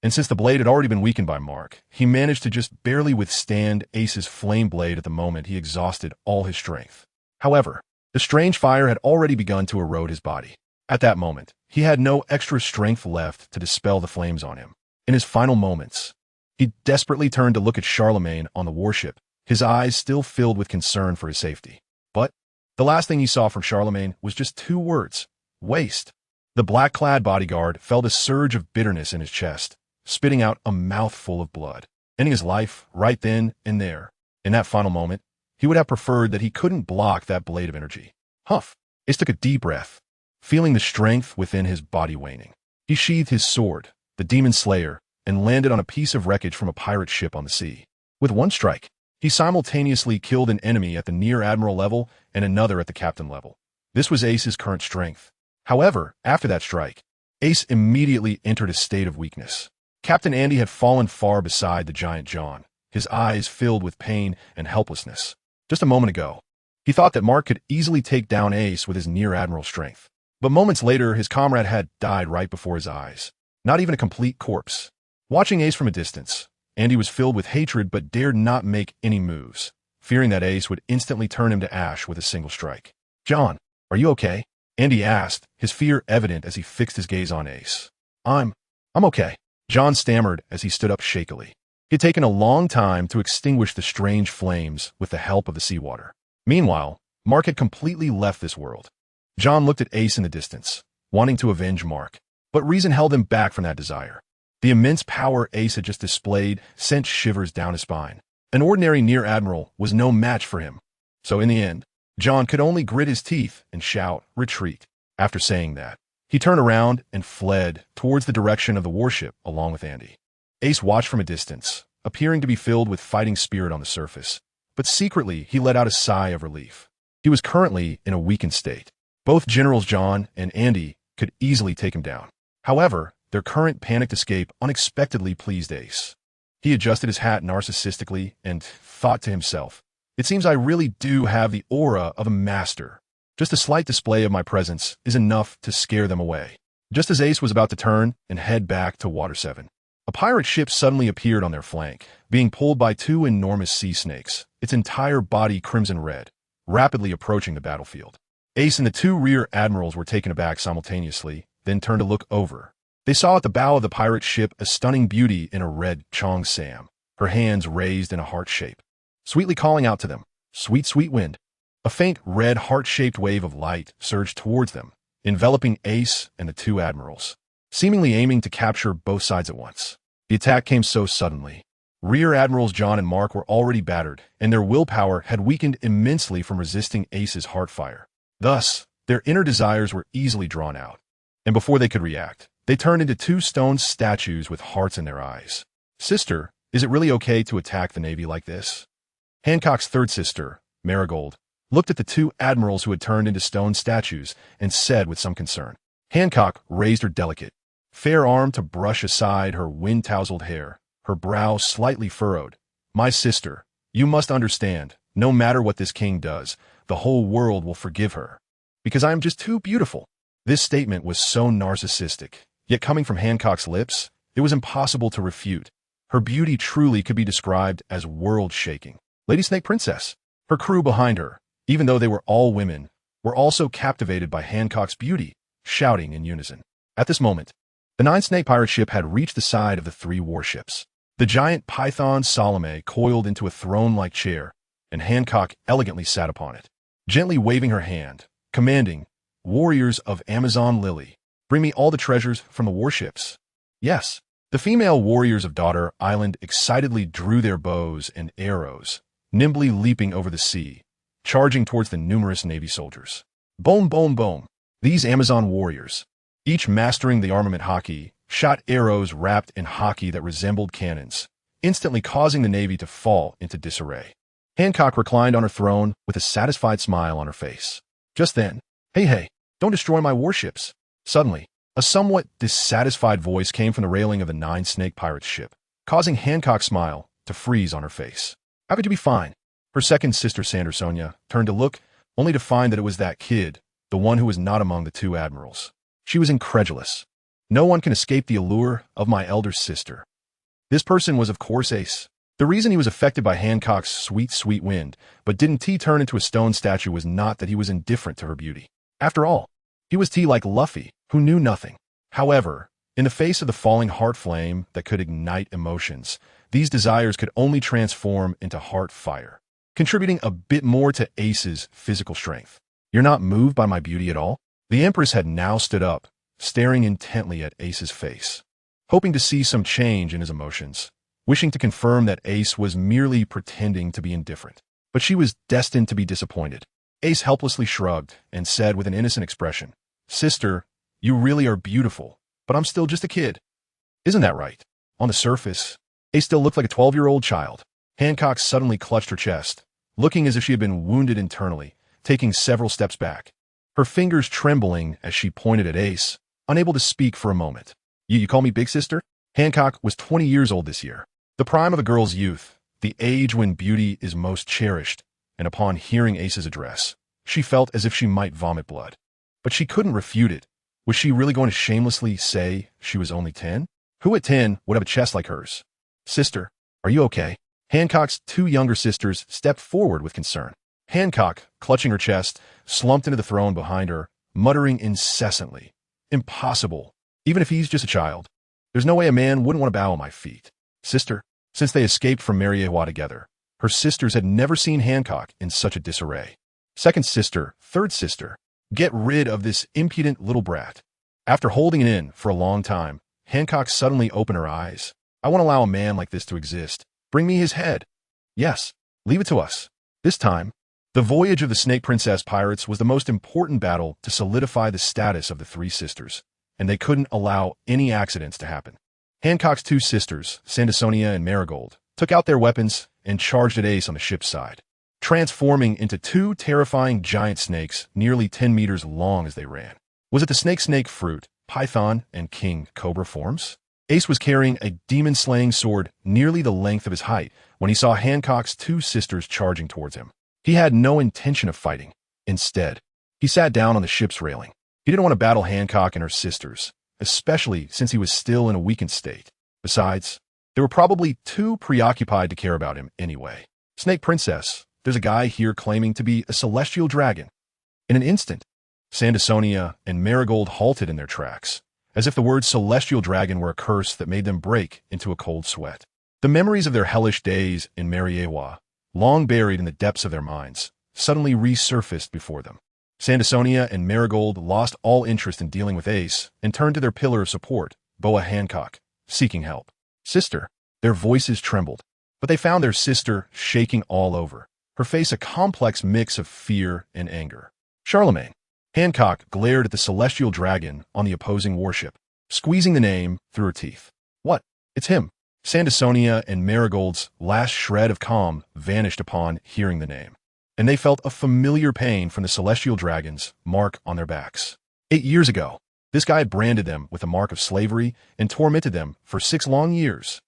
And since the blade had already been weakened by Mark, he managed to just barely withstand Ace's flame blade at the moment he exhausted all his strength. However, the strange fire had already begun to erode his body. At that moment, he had no extra strength left to dispel the flames on him. In his final moments, he desperately turned to look at Charlemagne on the warship, his eyes still filled with concern for his safety. But the last thing he saw from Charlemagne was just 2 words: waste. The black-clad bodyguard felt a surge of bitterness in his chest, spitting out a mouthful of blood, ending his life right then and there. In that final moment, he would have preferred that he couldn't block that blade of energy. Huff! Ace took a deep breath, feeling the strength within his body waning. He sheathed his sword, the Demon Slayer, and landed on a piece of wreckage from a pirate ship on the sea. With one strike, he simultaneously killed an enemy at the near admiral level and another at the captain level. This was Ace's current strength. However, after that strike, Ace immediately entered a state of weakness. Captain Andy had fallen far beside the giant John, his eyes filled with pain and helplessness. Just a moment ago, he thought that Mark could easily take down Ace with his near admiral strength. But moments later, his comrade had died right before his eyes. Not even a complete corpse. Watching Ace from a distance, Andy was filled with hatred but dared not make any moves, fearing that Ace would instantly turn him to ash with a single strike. "John, are you okay?" Andy asked, his fear evident as he fixed his gaze on Ace. I'm okay," John stammered as he stood up shakily. He had taken a long time to extinguish the strange flames with the help of the seawater. Meanwhile, Mark had completely left this world. John looked at Ace in the distance, wanting to avenge Mark, but reason held him back from that desire. The immense power Ace had just displayed sent shivers down his spine. An ordinary near admiral was no match for him. So in the end, John could only grit his teeth and shout, "Retreat." After saying that, he turned around and fled towards the direction of the warship along with Andy. Ace watched from a distance, appearing to be filled with fighting spirit on the surface, but secretly he let out a sigh of relief. He was currently in a weakened state. Both Generals John and Andy could easily take him down. However, their current panicked escape unexpectedly pleased Ace. He adjusted his hat narcissistically and thought to himself, "It seems I really do have the aura of a master. Just a slight display of my presence is enough to scare them away." Just as Ace was about to turn and head back to Water 7, a pirate ship suddenly appeared on their flank, being pulled by 2 enormous sea snakes, its entire body crimson red, rapidly approaching the battlefield. Ace and the 2 rear admirals were taken aback simultaneously, then turned to look over. They saw at the bow of the pirate ship a stunning beauty in a red Chong Sam, her hands raised in a heart shape, sweetly calling out to them, "Sweet, sweet wind." A faint red heart-shaped wave of light surged towards them, enveloping Ace and the 2 admirals, seemingly aiming to capture both sides at once. The attack came so suddenly. Rear Admirals John and Mark were already battered, and their willpower had weakened immensely from resisting Ace's heart fire. Thus, their inner desires were easily drawn out, and before they could react, they turned into 2 stone statues with hearts in their eyes. "Sister, is it really okay to attack the Navy like this?" Hancock's 3rd sister, Marigold, looked at the 2 admirals who had turned into stone statues and said with some concern. Hancock raised her delicate, fair arm to brush aside her wind-tousled hair, her brow slightly furrowed. "My sister, you must understand, no matter what this king does, the whole world will forgive her. Because I am just too beautiful." This statement was so narcissistic, yet coming from Hancock's lips, it was impossible to refute. Her beauty truly could be described as world-shaking. Lady Snake Princess, her crew behind her, even though they were all women, were also captivated by Hancock's beauty, shouting in unison. At this moment, the 9-snake pirate ship had reached the side of the 3 warships. The giant Python Salome coiled into a throne-like chair, and Hancock elegantly sat upon it, gently waving her hand, commanding, "Warriors of Amazon Lily, bring me all the treasures from the warships." Yes, the female warriors of Daughter Island excitedly drew their bows and arrows, nimbly leaping over the sea, charging towards the numerous Navy soldiers. Boom, boom, boom. These Amazon warriors, each mastering the armament hockey, shot arrows wrapped in hockey that resembled cannons, instantly causing the Navy to fall into disarray. Hancock reclined on her throne with a satisfied smile on her face. Just then, "Hey, don't destroy my warships." Suddenly, a somewhat dissatisfied voice came from the railing of the 9-snake pirate's ship, causing Hancock's smile to freeze on her face. "How could you be fine?" Her second sister, Sandra Sonia, turned to look, only to find that it was that kid, the one who was not among the 2 admirals. She was incredulous. No one can escape the allure of my elder sister. This person was, of course, Ace. The reason he was affected by Hancock's sweet, sweet wind, but didn't T turn into a stone statue was not that he was indifferent to her beauty. After all, he was T like Luffy, who knew nothing. However, in the face of the falling heart flame that could ignite emotions, these desires could only transform into heart fire, contributing a bit more to Ace's physical strength. You're not moved by my beauty at all? The Empress had now stood up, staring intently at Ace's face, hoping to see some change in his emotions, wishing to confirm that Ace was merely pretending to be indifferent. But she was destined to be disappointed. Ace helplessly shrugged and said with an innocent expression, "Sister, you really are beautiful, but I'm still just a kid. Isn't that right?" On the surface, Ace still looked like a 12-year-old child. Hancock suddenly clutched her chest, looking as if she had been wounded internally, taking several steps back, her fingers trembling as she pointed at Ace, unable to speak for a moment. You call me big sister?" Hancock was 20 years old this year, the prime of a girl's youth, the age when beauty is most cherished, and upon hearing Ace's address, she felt as if she might vomit blood. But she couldn't refute it. Was she really going to shamelessly say she was only 10? Who at 10 would have a chest like hers? "Sister, are you okay?" Hancock's two younger sisters stepped forward with concern. Hancock, clutching her chest, slumped into the throne behind her, muttering incessantly, "Impossible. Even if he's just a child. There's no way a man wouldn't want to bow at my feet." Sister. Since they escaped from Mariewa together, her sisters had never seen Hancock in such a disarray. Second sister, third sister, get rid of this impudent little brat. After holding it in for a long time, Hancock suddenly opened her eyes. "I won't allow a man like this to exist. Bring me his head." "Yes, leave it to us." This time, the voyage of the Snake Princess pirates was the most important battle to solidify the status of the three sisters, and they couldn't allow any accidents to happen. Hancock's two sisters, Sandersonia and Marigold, took out their weapons and charged at Ace on the ship's side, transforming into two terrifying giant snakes nearly 10 meters long as they ran. Was it the snake fruit, python, and king cobra forms? Ace was carrying a demon-slaying sword nearly the length of his height when he saw Hancock's two sisters charging towards him. He had no intention of fighting. Instead, he sat down on the ship's railing. He didn't want to battle Hancock and her sisters, especially since he was still in a weakened state. Besides, they were probably too preoccupied to care about him anyway. "Snake Princess, there's a guy here claiming to be a celestial dragon." In an instant, Sandersonia and Marigold halted in their tracks, as if the word celestial dragon were a curse that made them break into a cold sweat. The memories of their hellish days in Mariewa, long buried in the depths of their minds, suddenly resurfaced before them. Sandersonia and Marigold lost all interest in dealing with Ace and turned to their pillar of support, Boa Hancock, seeking help. "Sister." Their voices trembled, but they found their sister shaking all over, her face a complex mix of fear and anger. "Charlemagne." Hancock glared at the celestial dragon on the opposing warship, squeezing the name through her teeth. "What? It's him." Sandersonia and Marigold's last shred of calm vanished upon hearing the name, and they felt a familiar pain from the celestial dragon's mark on their backs. 8 years ago, this guy had branded them with the mark of slavery and tormented them for 6 long years.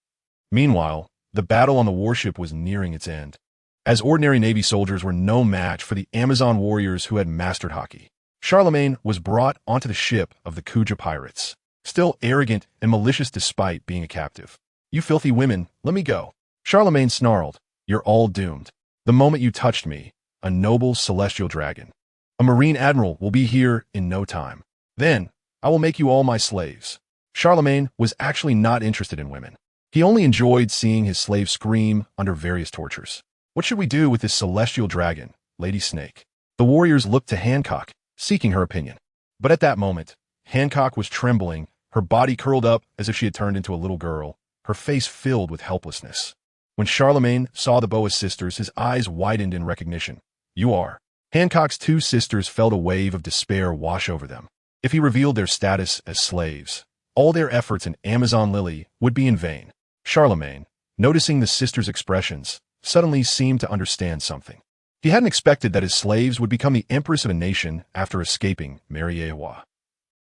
Meanwhile, the battle on the warship was nearing its end, as ordinary Navy soldiers were no match for the Amazon warriors who had mastered Haki. Charlemagne was brought onto the ship of the Kuja pirates, still arrogant and malicious despite being a captive. "You filthy women, let me go." Charlemagne snarled, "You're all doomed. The moment you touched me, a noble celestial dragon, a marine admiral will be here in no time. Then, I will make you all my slaves." Charlemagne was actually not interested in women. He only enjoyed seeing his slaves scream under various tortures. "What should we do with this celestial dragon, Lady Snake?" The warriors looked to Hancock, seeking her opinion. But at that moment, Hancock was trembling, her body curled up as if she had turned into a little girl, her face filled with helplessness. When Charlemagne saw the Boa sisters, his eyes widened in recognition. "You are." Hancock's two sisters felt a wave of despair wash over them. If he revealed their status as slaves, all their efforts in Amazon Lily would be in vain. Charlemagne, noticing the sisters' expressions, suddenly seemed to understand something. He hadn't expected that his slaves would become the empress of a nation after escaping Mariewa.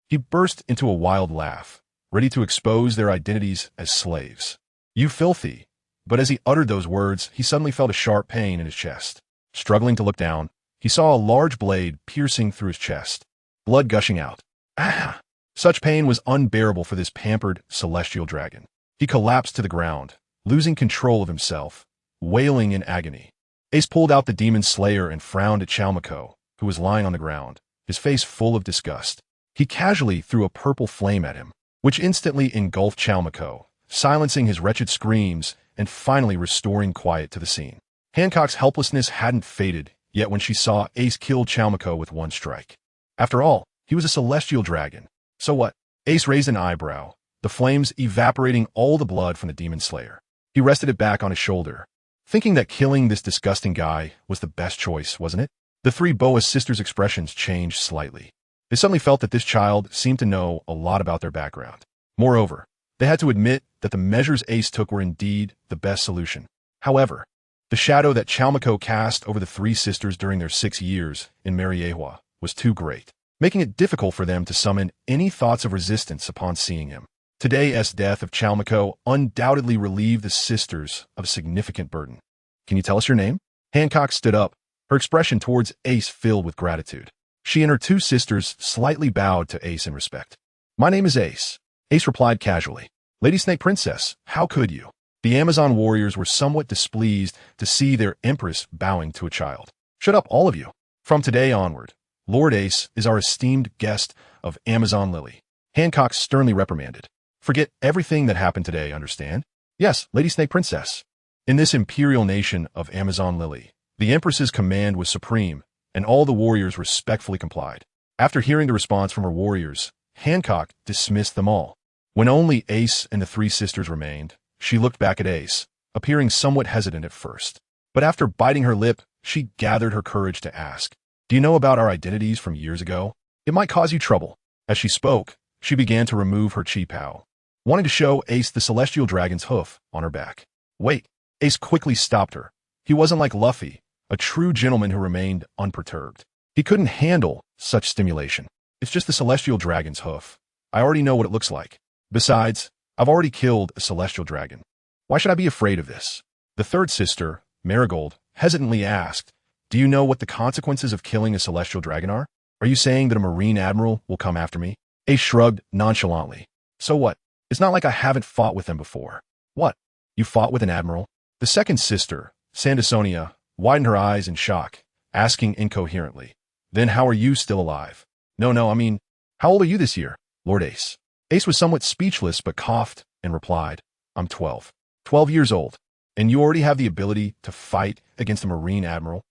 He burst into a wild laugh, ready to expose their identities as slaves. "You filthy." But as he uttered those words, he suddenly felt a sharp pain in his chest. Struggling to look down, he saw a large blade piercing through his chest, blood gushing out. "Ah!" Such pain was unbearable for this pampered celestial dragon. He collapsed to the ground, losing control of himself, wailing in agony. Ace pulled out the demon slayer and frowned at Chalmako, who was lying on the ground, his face full of disgust. He casually threw a purple flame at him, which instantly engulfed Chalmako, silencing his wretched screams and finally restoring quiet to the scene. Hancock's helplessness hadn't faded yet when she saw Ace kill Chalmako with one strike. After all, he was a celestial dragon. So what? Ace raised an eyebrow, the flames evaporating all the blood from the demon slayer. He rested it back on his shoulder, thinking that killing this disgusting guy was the best choice, wasn't it? The three Boa sisters' expressions changed slightly. They suddenly felt that this child seemed to know a lot about their background. Moreover, they had to admit that the measures Ace took were indeed the best solution. However, the shadow that Chalmako cast over the three sisters during their 6 years in Mariewa was too great, making it difficult for them to summon any thoughts of resistance upon seeing him. Today's death of Chalmako undoubtedly relieved the sisters of a significant burden. Can you tell us your name? Hancock stood up, her expression towards Ace filled with gratitude. She and her two sisters slightly bowed to Ace in respect. My name is Ace. Ace replied casually. Lady Snake Princess, how could you? The Amazon warriors were somewhat displeased to see their empress bowing to a child. Shut up, all of you. From today onward, Lord Ace is our esteemed guest of Amazon Lily. Hancock sternly reprimanded. Forget everything that happened today, understand? Yes, Lady Snake Princess. In this imperial nation of Amazon Lily, the empress's command was supreme, and all the warriors respectfully complied. After hearing the response from her warriors, Hancock dismissed them all. When only Ace and the three sisters remained, she looked back at Ace, appearing somewhat hesitant at first. But after biting her lip, she gathered her courage to ask, Do you know about our identities from years ago? It might cause you trouble. As she spoke, she began to remove her chi-pao, wanting to show Ace the celestial dragon's hoof on her back. Wait, Ace quickly stopped her. He wasn't like Luffy, a true gentleman who remained unperturbed. He couldn't handle such stimulation. It's just the celestial dragon's hoof. I already know what it looks like. Besides, I've already killed a celestial dragon. Why should I be afraid of this? The third sister, Marigold, hesitantly asked, Do you know what the consequences of killing a celestial dragon are? Are you saying that a marine admiral will come after me? Ace shrugged nonchalantly. So what? It's not like I haven't fought with them before. What? You fought with an admiral? The second sister, Sandasonia, widened her eyes in shock, asking incoherently, Then how are you still alive? No, I mean, how old are you this year, Lord Ace? Ace was somewhat speechless but coughed and replied, I'm 12. 12 years old, and you already have the ability to fight against a marine admiral?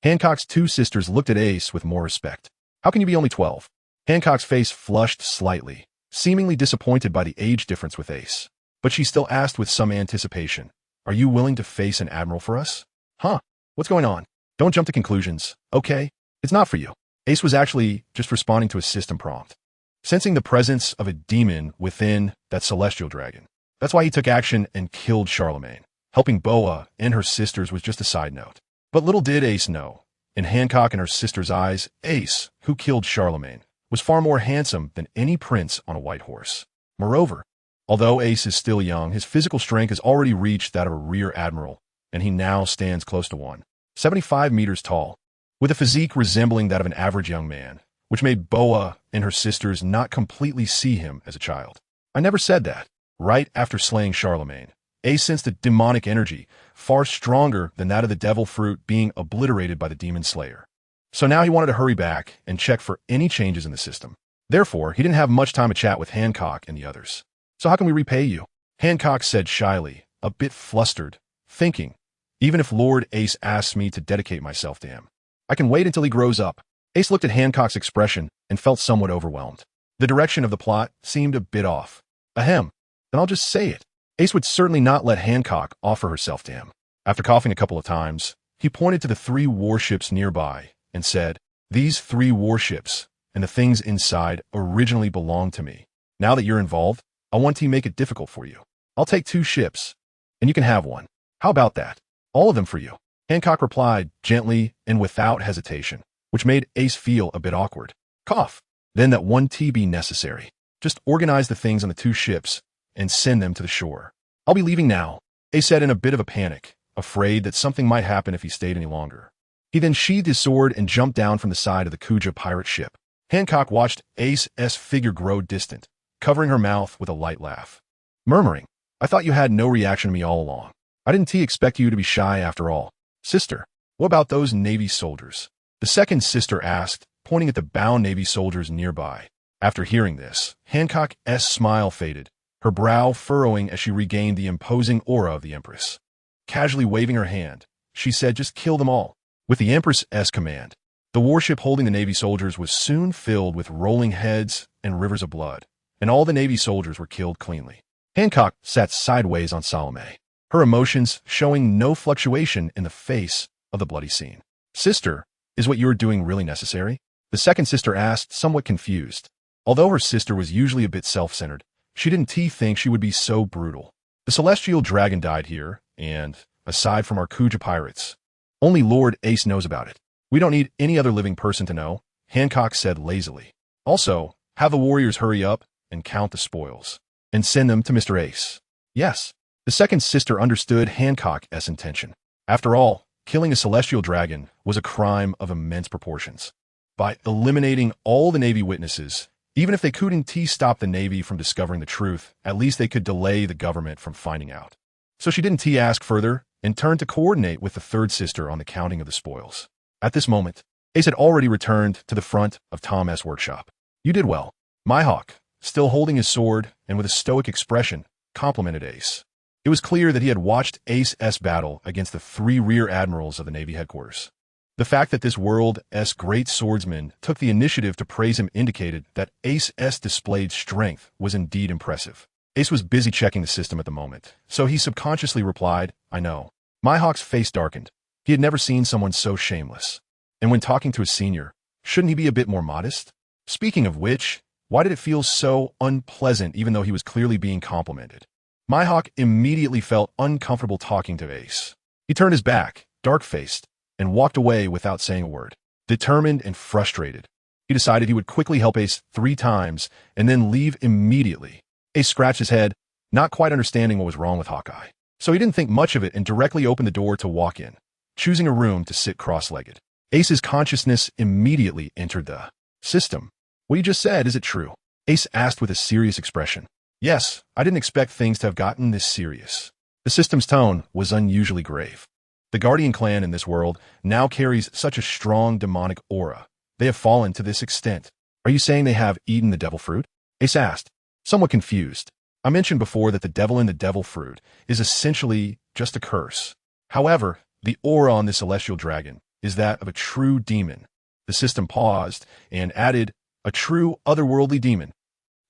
Hancock's two sisters looked at Ace with more respect. How can you be only 12? Hancock's face flushed slightly, seemingly disappointed by the age difference with Ace. But she still asked with some anticipation, Are you willing to face an admiral for us? Huh? What's going on? Don't jump to conclusions, okay? It's not for you. Ace was actually just responding to a system prompt, sensing the presence of a demon within that celestial dragon. That's why he took action and killed Charlemagne. Helping Boa and her sisters was just a side note. But little did Ace know, in Hancock and her sister's eyes, Ace, who killed Charlemagne, was far more handsome than any prince on a white horse. Moreover, although Ace is still young, his physical strength has already reached that of a rear admiral, and he now stands close to 175 meters tall, with a physique resembling that of an average young man, which made Boa and her sisters not completely see him as a child. I never said that. Right after slaying Charlemagne, Ace sensed a demonic energy, far stronger than that of the devil fruit being obliterated by the demon slayer. So now he wanted to hurry back and check for any changes in the system. Therefore, he didn't have much time to chat with Hancock and the others. So how can we repay you? Hancock said shyly, a bit flustered, thinking, Even if Lord Ace asks me to dedicate myself to him, I can wait until he grows up. Ace looked at Hancock's expression and felt somewhat overwhelmed. The direction of the plot seemed a bit off. Ahem, then I'll just say it. Ace would certainly not let Hancock offer herself to him. After coughing a couple of times, he pointed to the 3 warships nearby and said, These 3 warships and the things inside originally belonged to me. Now that you're involved, I want to make it difficult for you. I'll take 2 ships, and you can have one. How about that? All of them for you. Hancock replied gently and without hesitation, which made Ace feel a bit awkward. Cough. Then that 1 be necessary. Just organize the things on the 2 ships and send them to the shore. I'll be leaving now, Ace said in a bit of a panic, afraid that something might happen if he stayed any longer. He then sheathed his sword and jumped down from the side of the Kuja pirate ship. Hancock watched Ace's figure grow distant, covering her mouth with a light laugh, murmuring, "I thought you had no reaction to me all along. I didn't expect you to be shy after all. Sister, what about those Navy soldiers?" The second sister asked, pointing at the bound Navy soldiers nearby. After hearing this, Hancock's smile faded, her brow furrowing as she regained the imposing aura of the Empress. Casually waving her hand, she said, "Just kill them all." With the Empress's command, the warship holding the Navy soldiers was soon filled with rolling heads and rivers of blood, and all the Navy soldiers were killed cleanly. Hancock sat sideways on Salome, her emotions showing no fluctuation in the face of the bloody scene. "Sister, is what you are doing really necessary?" The second sister asked, somewhat confused. Although her sister was usually a bit self-centered, she didn't think she would be so brutal. The Celestial Dragon died here, and, aside from our Kuja pirates, only Lord Ace knows about it. We don't need any other living person to know, Hancock said lazily. Also, have the warriors hurry up and count the spoils, and send them to Mr. Ace. Yes. The second sister understood Hancock's intention. After all, killing a Celestial Dragon was a crime of immense proportions. By eliminating all the Navy witnesses, even if they couldn't stop the Navy from discovering the truth, at least they could delay the government from finding out. So she didn't ask further and turned to coordinate with the third sister on the counting of the spoils. At this moment, Ace had already returned to the front of Tom's workshop. "You did well." Mihawk, still holding his sword and with a stoic expression, complimented Ace. It was clear that he had watched Ace's battle against the three rear admirals of the Navy headquarters. The fact that this world's great swordsman took the initiative to praise him indicated that Ace's displayed strength was indeed impressive. Ace was busy checking the system at the moment, so he subconsciously replied, "I know." Mihawk's face darkened. He had never seen someone so shameless. And when talking to his senior, shouldn't he be a bit more modest? Speaking of which, why did it feel so unpleasant even though he was clearly being complimented? Mihawk immediately felt uncomfortable talking to Ace. He turned his back, dark-faced, and walked away without saying a word. Determined and frustrated, he decided he would quickly help Ace 3 times and then leave immediately. Ace scratched his head, not quite understanding what was wrong with Hawkeye. So he didn't think much of it and directly opened the door to walk in, choosing a room to sit cross-legged. Ace's consciousness immediately entered the system. "What you just said, is it true?" Ace asked with a serious expression. "Yes, I didn't expect things to have gotten this serious." The system's tone was unusually grave. The Guardian clan in this world now carries such a strong demonic aura. They have fallen to this extent. "Are you saying they have eaten the devil fruit?" Ace asked, somewhat confused. "I mentioned before that the devil in the devil fruit is essentially just a curse. However, the aura on the Celestial Dragon is that of a true demon." The system paused and added, "A true otherworldly demon."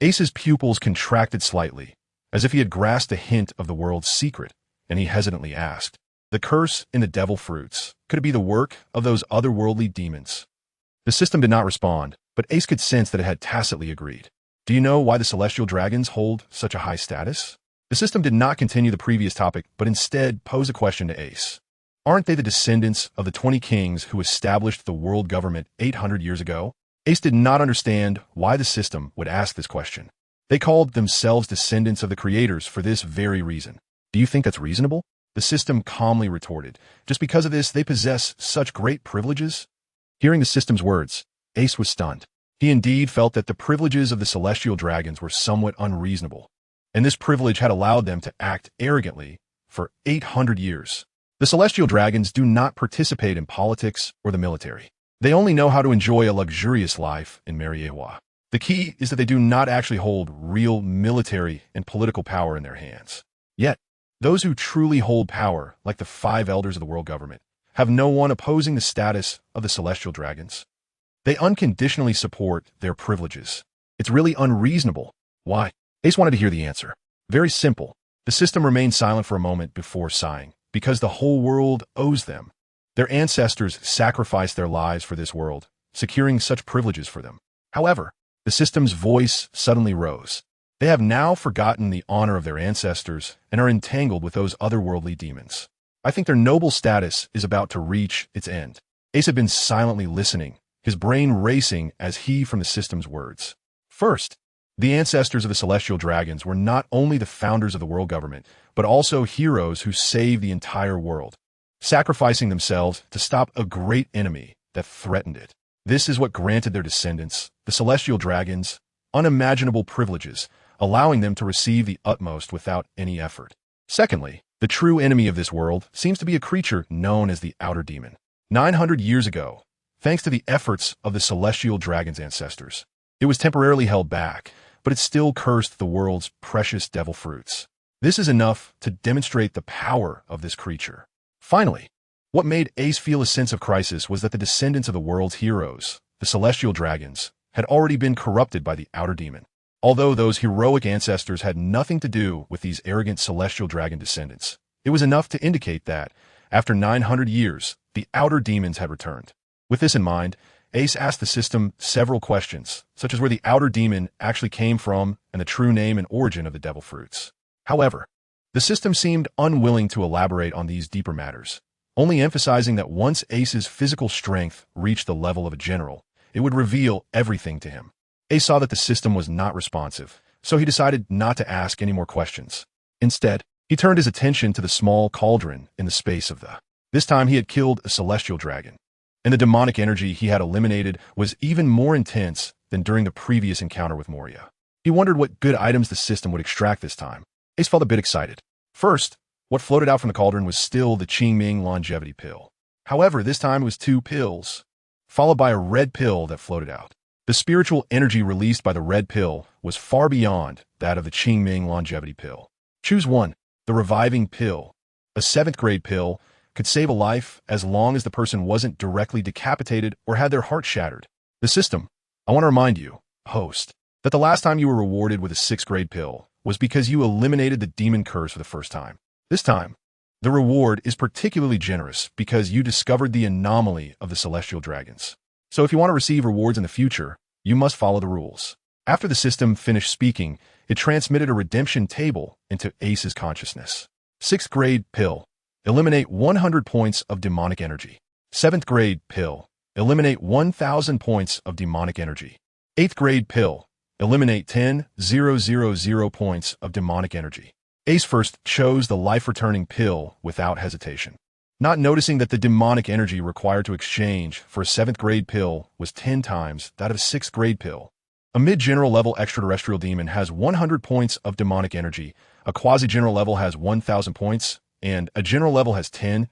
Ace's pupils contracted slightly, as if he had grasped a hint of the world's secret, and he hesitantly asked, "The curse in the devil fruits, could it be the work of those otherworldly demons?" The system did not respond, but Ace could sense that it had tacitly agreed. "Do you know why the Celestial Dragons hold such a high status?" The system did not continue the previous topic, but instead posed a question to Ace. "Aren't they the descendants of the 20 kings who established the world government 800 years ago?" Ace did not understand why the system would ask this question. They called themselves descendants of the creators for this very reason. "Do you think that's reasonable?" The system calmly retorted. "Just because of this, they possess such great privileges?" Hearing the system's words, Ace was stunned. He indeed felt that the privileges of the Celestial Dragons were somewhat unreasonable, and this privilege had allowed them to act arrogantly for 800 years. The Celestial Dragons do not participate in politics or the military. They only know how to enjoy a luxurious life in Mariewa. The key is that they do not actually hold real military and political power in their hands. Yet, those who truly hold power, like the 5 elders of the world government, have no one opposing the status of the Celestial Dragons. They unconditionally support their privileges. It's really unreasonable. Why? Ace wanted to hear the answer. Very simple. The system remained silent for a moment before sighing, because the whole world owes them. Their ancestors sacrificed their lives for this world, securing such privileges for them. However, the system's voice suddenly rose. They have now forgotten the honor of their ancestors and are entangled with those otherworldly demons. I think their noble status is about to reach its end. Ace had been silently listening, his brain racing as he from the system's words. First, the ancestors of the Celestial Dragons were not only the founders of the world government, but also heroes who saved the entire world, sacrificing themselves to stop a great enemy that threatened it. This is what granted their descendants, the celestial dragons, unimaginable privileges, allowing them to receive the utmost without any effort. Secondly, the true enemy of this world seems to be a creature known as the Outer Demon. 900 years ago, thanks to the efforts of the celestial dragon's ancestors, it was temporarily held back, but it still cursed the world's precious devil fruits. This is enough to demonstrate the power of this creature. Finally, what made Ace feel a sense of crisis was that the descendants of the world's heroes, the celestial dragons, had already been corrupted by the Outer Demon. Although those heroic ancestors had nothing to do with these arrogant celestial dragon descendants, it was enough to indicate that, after 900 years, the Outer Demons had returned. With this in mind, Ace asked the system several questions, such as where the Outer Demon actually came from and the true name and origin of the devil fruits. However, the system seemed unwilling to elaborate on these deeper matters, only emphasizing that once Ace's physical strength reached the level of a general, it would reveal everything to him. Ace saw that the system was not responsive, so he decided not to ask any more questions. Instead, he turned his attention to the small cauldron in the space of the. This time he had killed a celestial dragon, and the demonic energy he had eliminated was even more intense than during the previous encounter with Moria. He wondered what good items the system would extract this time. Ace felt a bit excited. First, what floated out from the cauldron was still the Qingming longevity pill. However, this time it was 2 pills, followed by a red pill that floated out. The spiritual energy released by the red pill was far beyond that of the Qingming longevity pill. Choose one, the reviving pill. A 7th grade pill could save a life as long as the person wasn't directly decapitated or had their heart shattered. The system, I want to remind you, host, that the last time you were rewarded with a 6th grade pill was because you eliminated the demon curse for the first time. This time, the reward is particularly generous because you discovered the anomaly of the celestial dragons. So if you want to receive rewards in the future, you must follow the rules. After the system finished speaking, it transmitted a redemption table into Ace's consciousness. 6th grade pill. Eliminate 100 points of demonic energy. 7th grade pill. Eliminate 1,000 points of demonic energy. 8th grade pill. Eliminate 10,000 points of demonic energy. Ace first chose the life-returning pill without hesitation, not noticing that the demonic energy required to exchange for a 7th grade pill was 10 times that of a 6th grade pill. A mid-general level extraterrestrial demon has 100 points of demonic energy, a quasi-general level has 1,000 points, and a general level has 10,000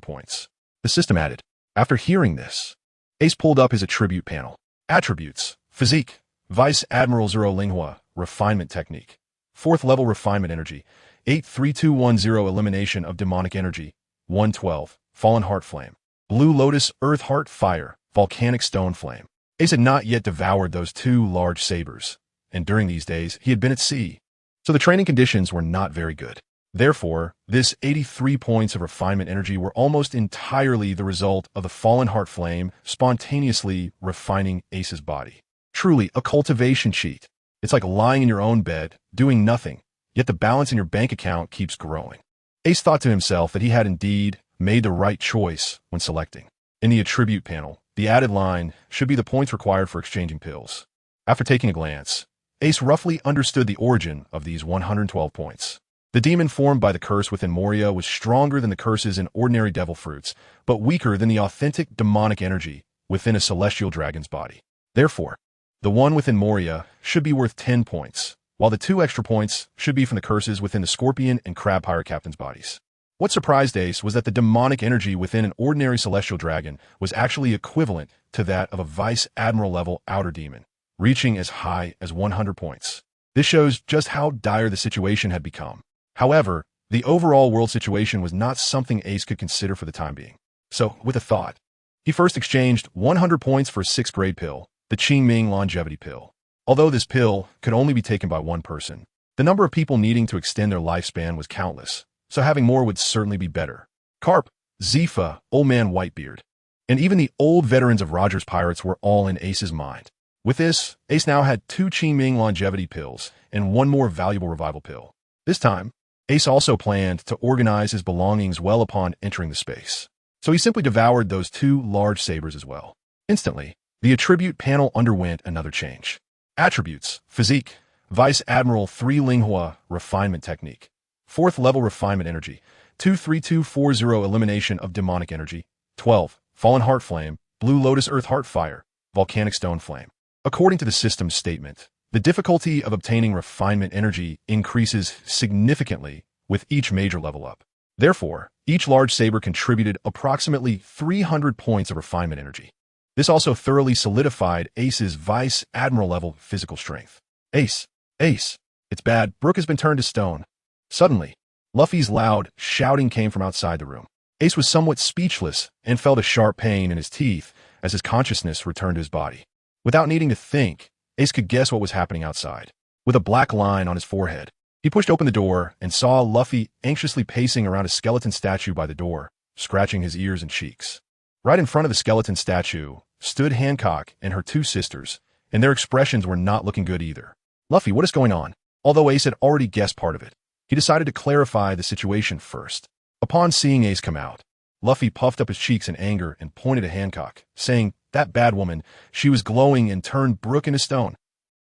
points. The system added. After hearing this, Ace pulled up his attribute panel. Attributes: Physique, Vice Admiral Zero Linghua, Refinement Technique. 4th level Refinement Energy, 83210 Elimination of Demonic Energy, 112, Fallen Heart Flame. Blue Lotus Earth Heart Fire, Volcanic Stone Flame. Ace had not yet devoured those 2 large sabers, and during these days he had been at sea, so the training conditions were not very good. Therefore, this 83 points of refinement energy were almost entirely the result of the Fallen Heart Flame spontaneously refining Ace's body. Truly a cultivation cheat. It's like lying in your own bed, doing nothing, yet the balance in your bank account keeps growing. Ace thought to himself that he had indeed made the right choice when selecting. In the attribute panel, the added line should be the points required for exchanging pills. After taking a glance, Ace roughly understood the origin of these 112 points. The demon formed by the curse within Moria was stronger than the curses in ordinary devil fruits, but weaker than the authentic demonic energy within a celestial dragon's body. Therefore, the one within Moria should be worth 10 points, while the 2 extra points should be from the curses within the Scorpion and Crab Pirate Captain's bodies. What surprised Ace was that the demonic energy within an ordinary celestial dragon was actually equivalent to that of a Vice Admiral level Outer Demon, reaching as high as 100 points. This shows just how dire the situation had become. However, the overall world situation was not something Ace could consider for the time being. So, with a thought, he first exchanged 100 points for a 6th grade pill, the Qingming longevity pill. Although this pill could only be taken by one person, the number of people needing to extend their lifespan was countless, so having more would certainly be better. Carp, Zifa, Old Man Whitebeard, and even the old veterans of Roger's Pirates were all in Ace's mind. With this, Ace now had 2 Qingming longevity pills and 1 more valuable revival pill. This time, Ace also planned to organize his belongings well upon entering the space, so he simply devoured those 2 large sabers as well. Instantly, the attribute panel underwent another change. Attributes: Physique, Vice Admiral 3 Linghua, Refinement Technique. 4th level Refinement Energy, 23240 Elimination of Demonic Energy, 12, Fallen Heart Flame, Blue Lotus Earth Heart Fire, Volcanic Stone Flame. According to the system's statement, the difficulty of obtaining refinement energy increases significantly with each major level up. Therefore, each large saber contributed approximately 300 points of refinement energy. This also thoroughly solidified Ace's Vice Admiral level physical strength. Ace! Ace! It's bad, Brook has been turned to stone. Suddenly, Luffy's loud shouting came from outside the room. Ace was somewhat speechless and felt a sharp pain in his teeth as his consciousness returned to his body. Without needing to think, Ace could guess what was happening outside. With a black line on his forehead, he pushed open the door and saw Luffy anxiously pacing around a skeleton statue by the door, scratching his ears and cheeks. Right in front of the skeleton statue stood Hancock and her two sisters, and their expressions were not looking good either. Luffy, what is going on? Although Ace had already guessed part of it, he decided to clarify the situation first. Upon seeing Ace come out, Luffy puffed up his cheeks in anger and pointed at Hancock, saying, "That bad woman, she was glowing and turned Brook into stone."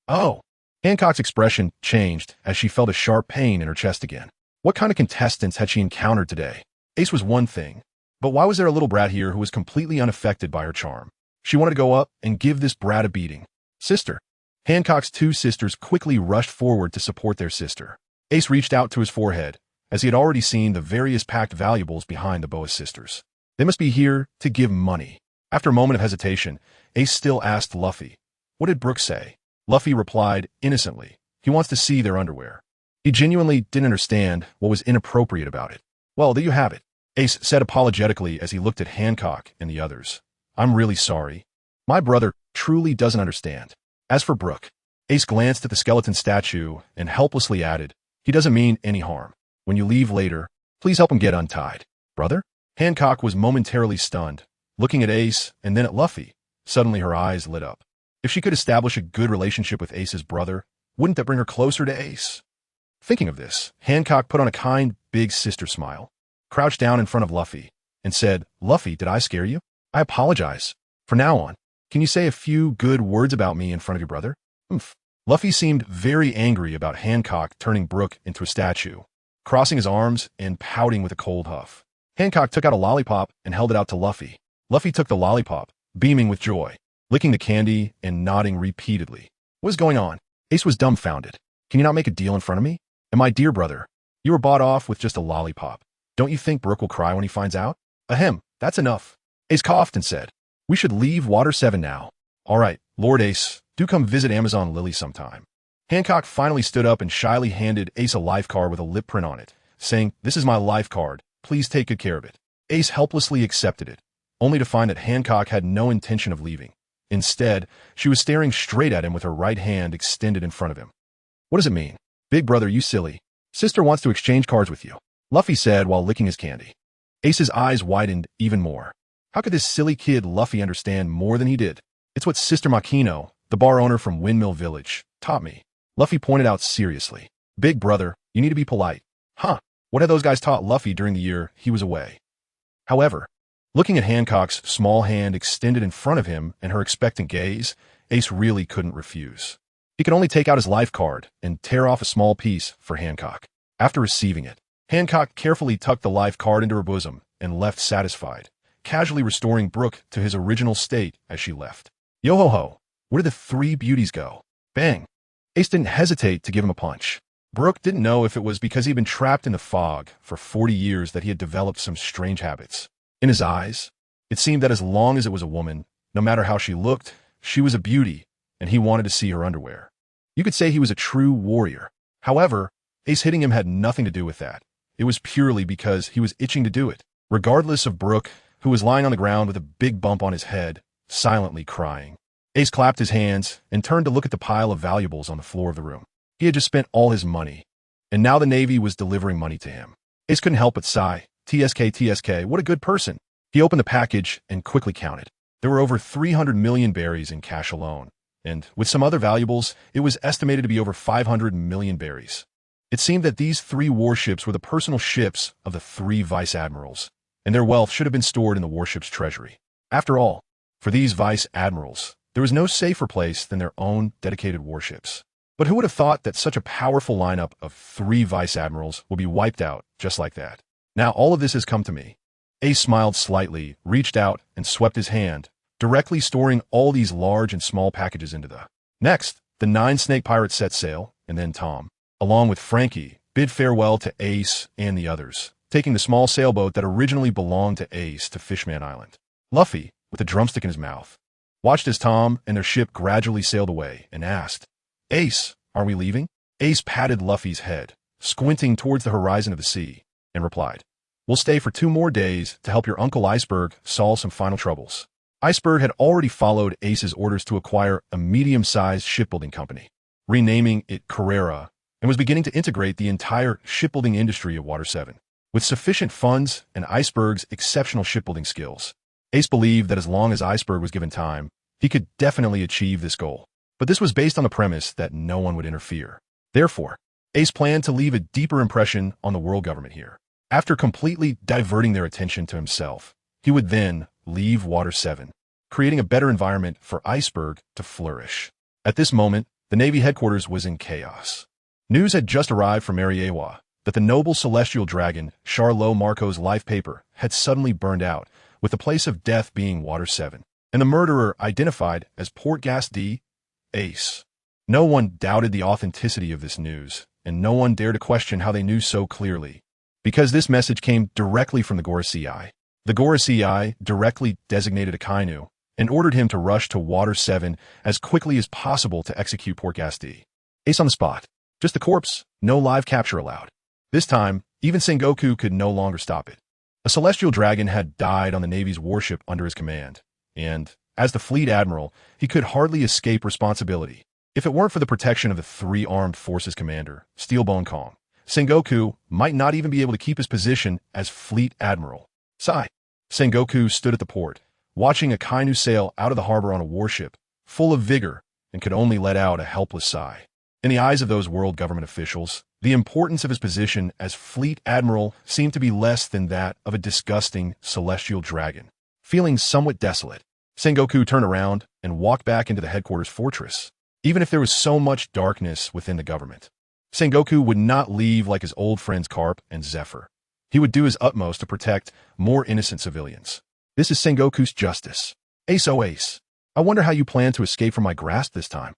Oh! Hancock's expression changed as she felt a sharp pain in her chest again. What kind of contestants had she encountered today? Ace was one thing, but why was there a little brat here who was completely unaffected by her charm? She wanted to go up and give this brat a beating. Sister! Hancock's two sisters quickly rushed forward to support their sister. Ace reached out to his forehead, as he had already seen the various packed valuables behind the Boa sisters. They must be here to give money. After a moment of hesitation, Ace still asked Luffy, "What did Brook say?" Luffy replied innocently, "He wants to see their underwear." He genuinely didn't understand what was inappropriate about it. "Well, there you have it," Ace said apologetically as he looked at Hancock and the others. "I'm really sorry. My brother truly doesn't understand." As for Brook, Ace glanced at the skeleton statue and helplessly added, "He doesn't mean any harm. When you leave later, please help him get untied." "Brother?" Hancock was momentarily stunned, looking at Ace and then at Luffy. Suddenly her eyes lit up. If she could establish a good relationship with Ace's brother, wouldn't that bring her closer to Ace? Thinking of this, Hancock put on a kind, big sister smile, crouched down in front of Luffy, and said, "Luffy, did I scare you? I apologize. From now on, can you say a few good words about me in front of your brother?" "Oomph." Luffy seemed very angry about Hancock turning Brook into a statue, crossing his arms and pouting with a cold huff. Hancock took out a lollipop and held it out to Luffy. Luffy took the lollipop, beaming with joy, licking the candy and nodding repeatedly. What is going on? Ace was dumbfounded. "Can you not make a deal in front of me? And my dear brother, you were bought off with just a lollipop. Don't you think Brook will cry when he finds out?" "Ahem, that's enough." Ace coughed and said, "We should leave Water 7 now." "All right, Lord Ace, do come visit Amazon Lily sometime." Hancock finally stood up and shyly handed Ace a life card with a lip print on it, saying, "This is my life card. Please take good care of it." Ace helplessly accepted it, only to find that Hancock had no intention of leaving. Instead, she was staring straight at him with her right hand extended in front of him. "What does it mean?" "Big brother, you silly. Sister wants to exchange cards with you," Luffy said while licking his candy. Ace's eyes widened even more. How could this silly kid Luffy understand more than he did? "It's what Sister Makino, the bar owner from Windmill Village, taught me," Luffy pointed out seriously. "Big brother, you need to be polite." Huh, what had those guys taught Luffy during the year he was away? However, looking at Hancock's small hand extended in front of him and her expectant gaze, Ace really couldn't refuse. He could only take out his life card and tear off a small piece for Hancock. After receiving it, Hancock carefully tucked the life card into her bosom and left satisfied, casually restoring Brook to his original state as she left. Yo-ho-ho, where did the three beauties go? Bang! Ace didn't hesitate to give him a punch. Brook didn't know if it was because he'd been trapped in the fog for 40 years that he had developed some strange habits. In his eyes, it seemed that as long as it was a woman, no matter how she looked, she was a beauty, and he wanted to see her underwear. You could say he was a true warrior. However, Ace hitting him had nothing to do with that. It was purely because he was itching to do it, regardless of Brook, who was lying on the ground with a big bump on his head, silently crying. Ace clapped his hands and turned to look at the pile of valuables on the floor of the room. He had just spent all his money, and now the Navy was delivering money to him. Ace couldn't help but sigh. TSK, what a good person. He opened the package and quickly counted. There were over 300 million berries in cash alone, and with some other valuables, it was estimated to be over 500 million berries. It seemed that these three warships were the personal ships of the three vice admirals, and their wealth should have been stored in the warship's treasury. After all, for these vice admirals, there was no safer place than their own dedicated warships. But who would have thought that such a powerful lineup of three vice admirals would be wiped out just like that? Now all of this has come to me. Ace smiled slightly, reached out, and swept his hand, directly storing all these large and small packages into the. Next, the 9 snake pirates set sail, and then Tom, along with Frankie, bid farewell to Ace and the others, taking the small sailboat that originally belonged to Ace to Fishman Island. Luffy, with a drumstick in his mouth, watched as Tom and their ship gradually sailed away and asked, "Ace, are we leaving?" Ace patted Luffy's head, squinting towards the horizon of the sea, and replied, "We'll stay for 2 more days to help your Uncle Iceberg solve some final troubles." Iceberg had already followed Ace's orders to acquire a medium-sized shipbuilding company, renaming it Carrera, and was beginning to integrate the entire shipbuilding industry of Water 7. With sufficient funds and Iceberg's exceptional shipbuilding skills, Ace believed that as long as Iceberg was given time, he could definitely achieve this goal. But this was based on the premise that no one would interfere. Therefore, Ace planned to leave a deeper impression on the world government here. After completely diverting their attention to himself, he would then leave Water 7, creating a better environment for Iceberg to flourish. At this moment, the Navy headquarters was in chaos. News had just arrived from Mariewa that the noble celestial dragon Charlot Marco's life paper had suddenly burned out, with the place of death being Water 7, and the murderer identified as Portgas D. Ace. No one doubted the authenticity of this news, and no one dared to question how they knew so clearly, because this message came directly from the Gorosei. The Gorosei directly designated Akainu and ordered him to rush to Water 7 as quickly as possible to execute Portgas D. Ace on the spot. Just the corpse, no live capture allowed. This time, even Sengoku could no longer stop it. A celestial dragon had died on the Navy's warship under his command, and, as the fleet admiral, he could hardly escape responsibility. If it weren't for the protection of the 3 armed forces commander, Steelbone Kong, Sengoku might not even be able to keep his position as fleet admiral. Sigh. Sengoku stood at the port, watching Akainu sail out of the harbor on a warship, full of vigor, and could only let out a helpless sigh. In the eyes of those world government officials, the importance of his position as fleet admiral seemed to be less than that of a disgusting celestial dragon. Feeling somewhat desolate, Sengoku turned around and walked back into the headquarters fortress. Even if there was so much darkness within the government, Sengoku would not leave like his old friends Carp and Zephyr. He would do his utmost to protect more innocent civilians. This is Sengoku's justice. Ace, oh Ace, I wonder how you plan to escape from my grasp this time.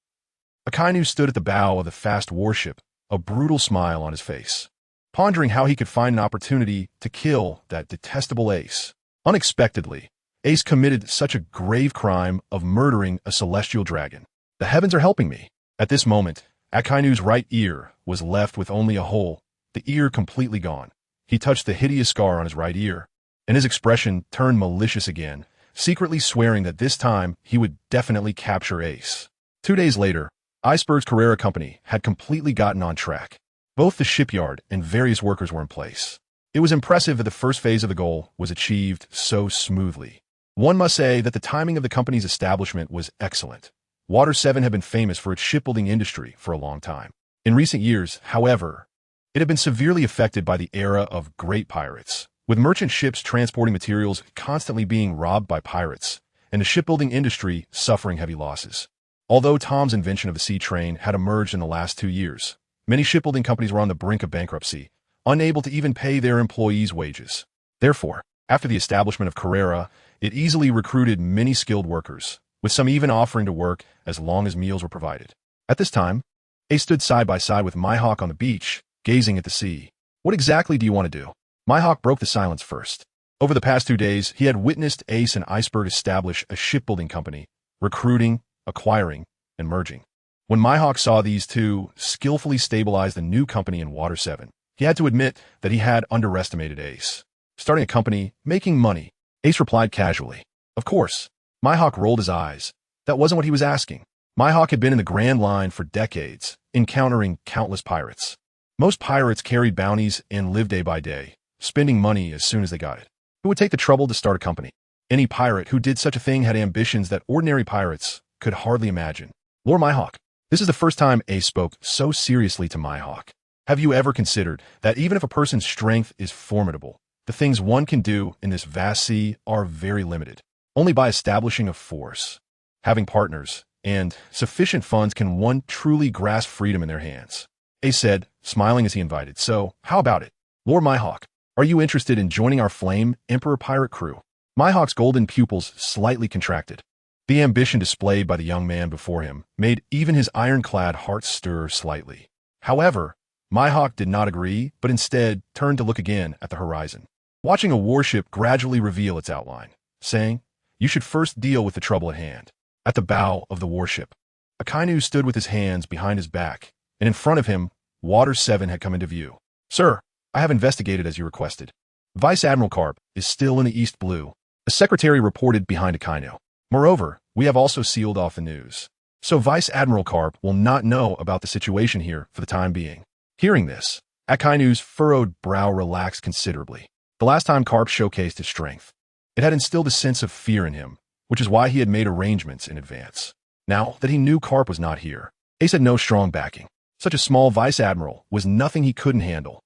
Akainu stood at the bow of the fast warship, a brutal smile on his face, pondering how he could find an opportunity to kill that detestable Ace. Unexpectedly, Ace committed such a grave crime of murdering a celestial dragon. The heavens are helping me. At this moment, Akainu's right ear was left with only a hole, the ear completely gone. He touched the hideous scar on his right ear, and his expression turned malicious again, secretly swearing that this time he would definitely capture Ace. 2 days later, Iceberg's Carrera Company had completely gotten on track. Both the shipyard and various workers were in place. It was impressive that the first phase of the goal was achieved so smoothly. One must say that the timing of the company's establishment was excellent. Water 7 had been famous for its shipbuilding industry for a long time. In recent years, however, it had been severely affected by the era of great pirates, with merchant ships transporting materials constantly being robbed by pirates, and the shipbuilding industry suffering heavy losses. Although Tom's invention of the sea train had emerged in the last 2 years, many shipbuilding companies were on the brink of bankruptcy, unable to even pay their employees' wages. Therefore, after the establishment of Carrera, it easily recruited many skilled workers, with some even offering to work as long as meals were provided. At this time, Ace stood side by side with Mihawk on the beach, gazing at the sea. What exactly do you want to do? Mihawk broke the silence first. Over the past 2 days, he had witnessed Ace and Iceberg establish a shipbuilding company, recruiting, acquiring, and merging. When Mihawk saw these two skillfully stabilize the new company in Water 7, he had to admit that he had underestimated Ace. Starting a company, making money, Ace replied casually. Of course. Mihawk rolled his eyes. That wasn't what he was asking. Mihawk had been in the Grand Line for decades, encountering countless pirates. Most pirates carried bounties and lived day by day, spending money as soon as they got it. Who would take the trouble to start a company? Any pirate who did such a thing had ambitions that ordinary pirates could hardly imagine. Lord Mihawk, this is the first time Ace spoke so seriously to Mihawk. Have you ever considered that even if a person's strength is formidable, the things one can do in this vast sea are very limited? Only by establishing a force, having partners, and sufficient funds can one truly grasp freedom in their hands. Ace said, smiling as he invited. So, how about it? Lord Mihawk, are you interested in joining our Flame Emperor pirate crew? Mihawk's golden pupils slightly contracted. The ambition displayed by the young man before him made even his ironclad heart stir slightly. However, Mihawk did not agree, but instead turned to look again at the horizon, watching a warship gradually reveal its outline, saying, "You should first deal with the trouble at hand." At the bow of the warship, Akainu stood with his hands behind his back, and in front of him, Water 7 had come into view. "Sir, I have investigated as you requested. Vice Admiral Karp is still in the East Blue," the secretary reported behind Akainu. "Moreover, we have also sealed off the news. So Vice Admiral Karp will not know about the situation here for the time being." Hearing this, Akainu's furrowed brow relaxed considerably. The last time Karp showcased his strength, it had instilled a sense of fear in him, which is why he had made arrangements in advance. Now that he knew Karp was not here, Ace had no strong backing. Such a small vice admiral was nothing he couldn't handle.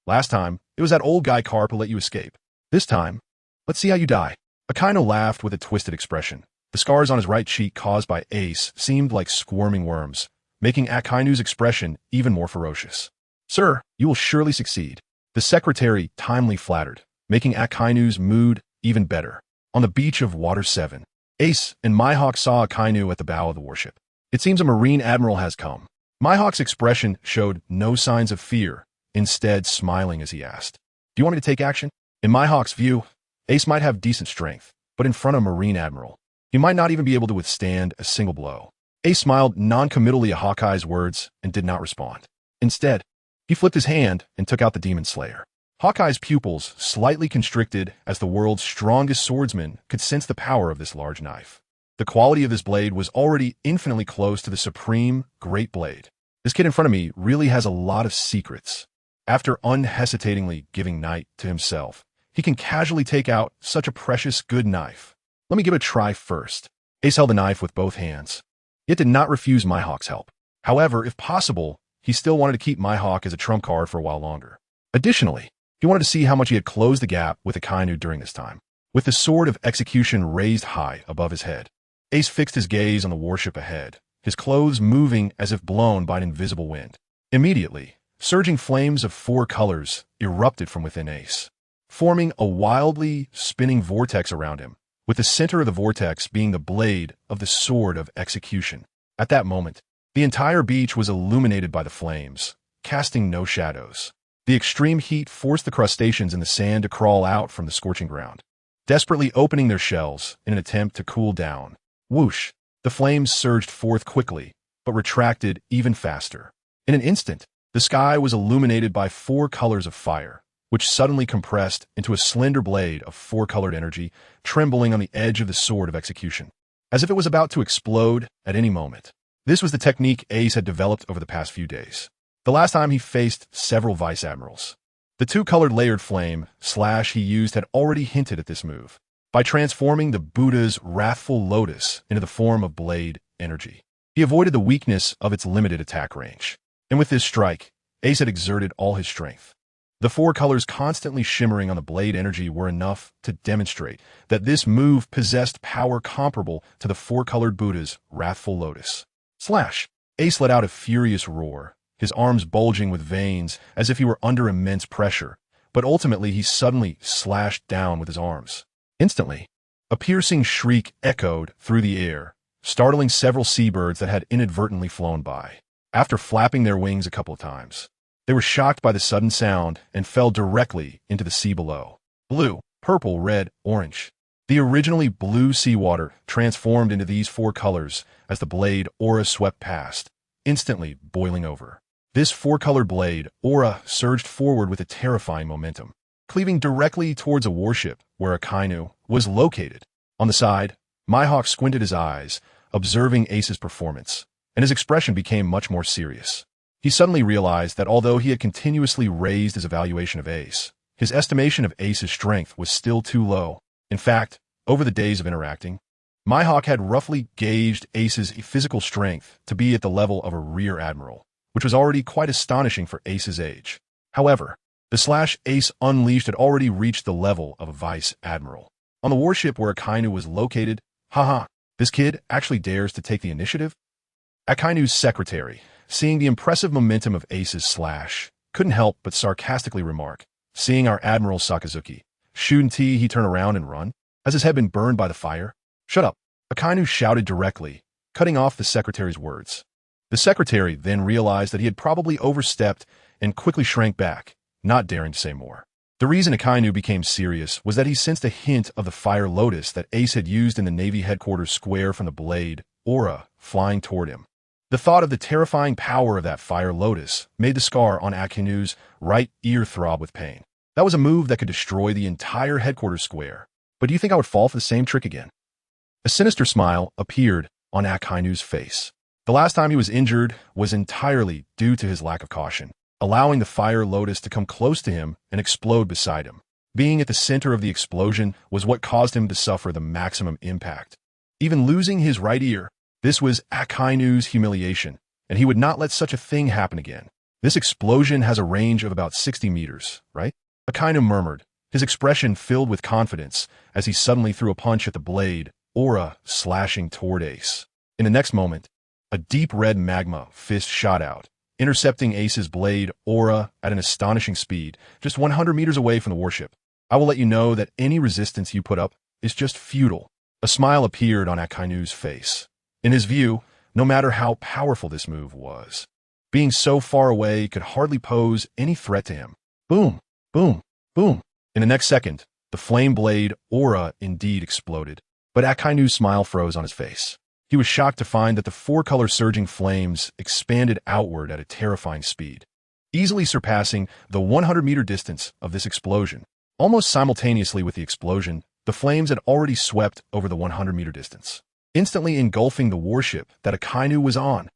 Last time, it was that old guy Karp who let you escape. This time, let's see how you die." Akainu laughed with a twisted expression. The scars on his right cheek caused by Ace seemed like squirming worms, making Akainu's expression even more ferocious. "Sir, you will surely succeed," the secretary timely flattered, making Akainu's mood even better. On the beach of Water 7, Ace and Mihawk saw Akainu at the bow of the warship. "It seems a Marine Admiral has come." Mihawk's expression showed no signs of fear, instead smiling as he asked, "Do you want me to take action?" In Mihawk's view, Ace might have decent strength, but in front of a Marine Admiral, he might not even be able to withstand a single blow. Ace smiled non-committally at Hawkeye's words and did not respond. Instead, he flipped his hand and took out the Demon Slayer. Hawkeye's pupils slightly constricted as the world's strongest swordsman could sense the power of this large knife. The quality of this blade was already infinitely close to the supreme Great Blade. This kid in front of me really has a lot of secrets. After unhesitatingly giving Knight to himself, he can casually take out such a precious good knife. Let me give it a try first. Ace held the knife with both hands, yet did not refuse Mihawk's help. However, if possible, he still wanted to keep Mihawk as a trump card for a while longer. Additionally, he wanted to see how much he had closed the gap with Akainu during this time. With the sword of execution raised high above his head, Ace fixed his gaze on the warship ahead, his clothes moving as if blown by an invisible wind. Immediately, surging flames of 4 colors erupted from within Ace, forming a wildly spinning vortex around him, with the center of the vortex being the blade of the sword of execution. At that moment, the entire beach was illuminated by the flames, casting no shadows. The extreme heat forced the crustaceans in the sand to crawl out from the scorching ground, desperately opening their shells in an attempt to cool down. Whoosh! The flames surged forth quickly, but retracted even faster. In an instant, the sky was illuminated by 4 colors of fire, which suddenly compressed into a slender blade of 4-colored energy, trembling on the edge of the sword of execution, as if it was about to explode at any moment. This was the technique Ace had developed over the past few days. The last time he faced several vice admirals. The 2-colored layered flame slash he used had already hinted at this move, by transforming the Buddha's wrathful lotus into the form of blade energy. He avoided the weakness of its limited attack range, and with this strike, Ace had exerted all his strength. The 4 colors constantly shimmering on the blade energy were enough to demonstrate that this move possessed power comparable to the 4-colored Buddha's wrathful lotus. Slash! Ace let out a furious roar, his arms bulging with veins as if he were under immense pressure, but ultimately he suddenly slashed down with his arms. Instantly, a piercing shriek echoed through the air, startling several seabirds that had inadvertently flown by. After flapping their wings a couple of times, they were shocked by the sudden sound and fell directly into the sea below. Blue, purple, red, orange. The originally blue seawater transformed into these 4 colors as the blade aura swept past, instantly boiling over. This 4-colored blade aura surged forward with a terrifying momentum, cleaving directly towards a warship where Akainu was located. On the side, Mihawk squinted his eyes, observing Ace's performance, and his expression became much more serious. He suddenly realized that although he had continuously raised his evaluation of Ace, his estimation of Ace's strength was still too low. In fact, over the days of interacting, Mihawk had roughly gauged Ace's physical strength to be at the level of a rear admiral, which was already quite astonishing for Ace's age. However, the slash Ace unleashed had already reached the level of a vice admiral. On the warship where Akainu was located, haha, this kid actually dares to take the initiative? Akainu's secretary, seeing the impressive momentum of Ace's slash, couldn't help but sarcastically remark, seeing our Admiral Sakazuki, shouldn't he turn around and run? Has his head been burned by the fire? Shut up. Akainu shouted directly, cutting off the secretary's words. The secretary then realized that he had probably overstepped and quickly shrank back, not daring to say more. The reason Akainu became serious was that he sensed a hint of the fire lotus that Ace had used in the Navy headquarters square from the blade, aura, flying toward him. The thought of the terrifying power of that fire lotus made the scar on Akainu's right ear throb with pain. That was a move that could destroy the entire headquarters square. But do you think I would fall for the same trick again? A sinister smile appeared on Akainu's face. The last time he was injured was entirely due to his lack of caution, allowing the fire lotus to come close to him and explode beside him. Being at the center of the explosion was what caused him to suffer the maximum impact. Even losing his right ear, this was Akainu's humiliation, and he would not let such a thing happen again. This explosion has a range of about 60 meters, right? Akainu murmured, his expression filled with confidence as he suddenly threw a punch at the blade, aura slashing toward Ace. In the next moment, a deep red magma fist shot out, intercepting Ace's blade, aura, at an astonishing speed, just 100 meters away from the warship. I will let you know that any resistance you put up is just futile. A smile appeared on Akainu's face. In his view, no matter how powerful this move was, being so far away could hardly pose any threat to him. Boom, boom, boom. In the next second, the flame blade, aura, indeed exploded, but Akainu's smile froze on his face. He was shocked to find that the four-color surging flames expanded outward at a terrifying speed, easily surpassing the 100-meter distance of this explosion. Almost simultaneously with the explosion, the flames had already swept over the 100-meter distance, instantly engulfing the warship that Akainu was on.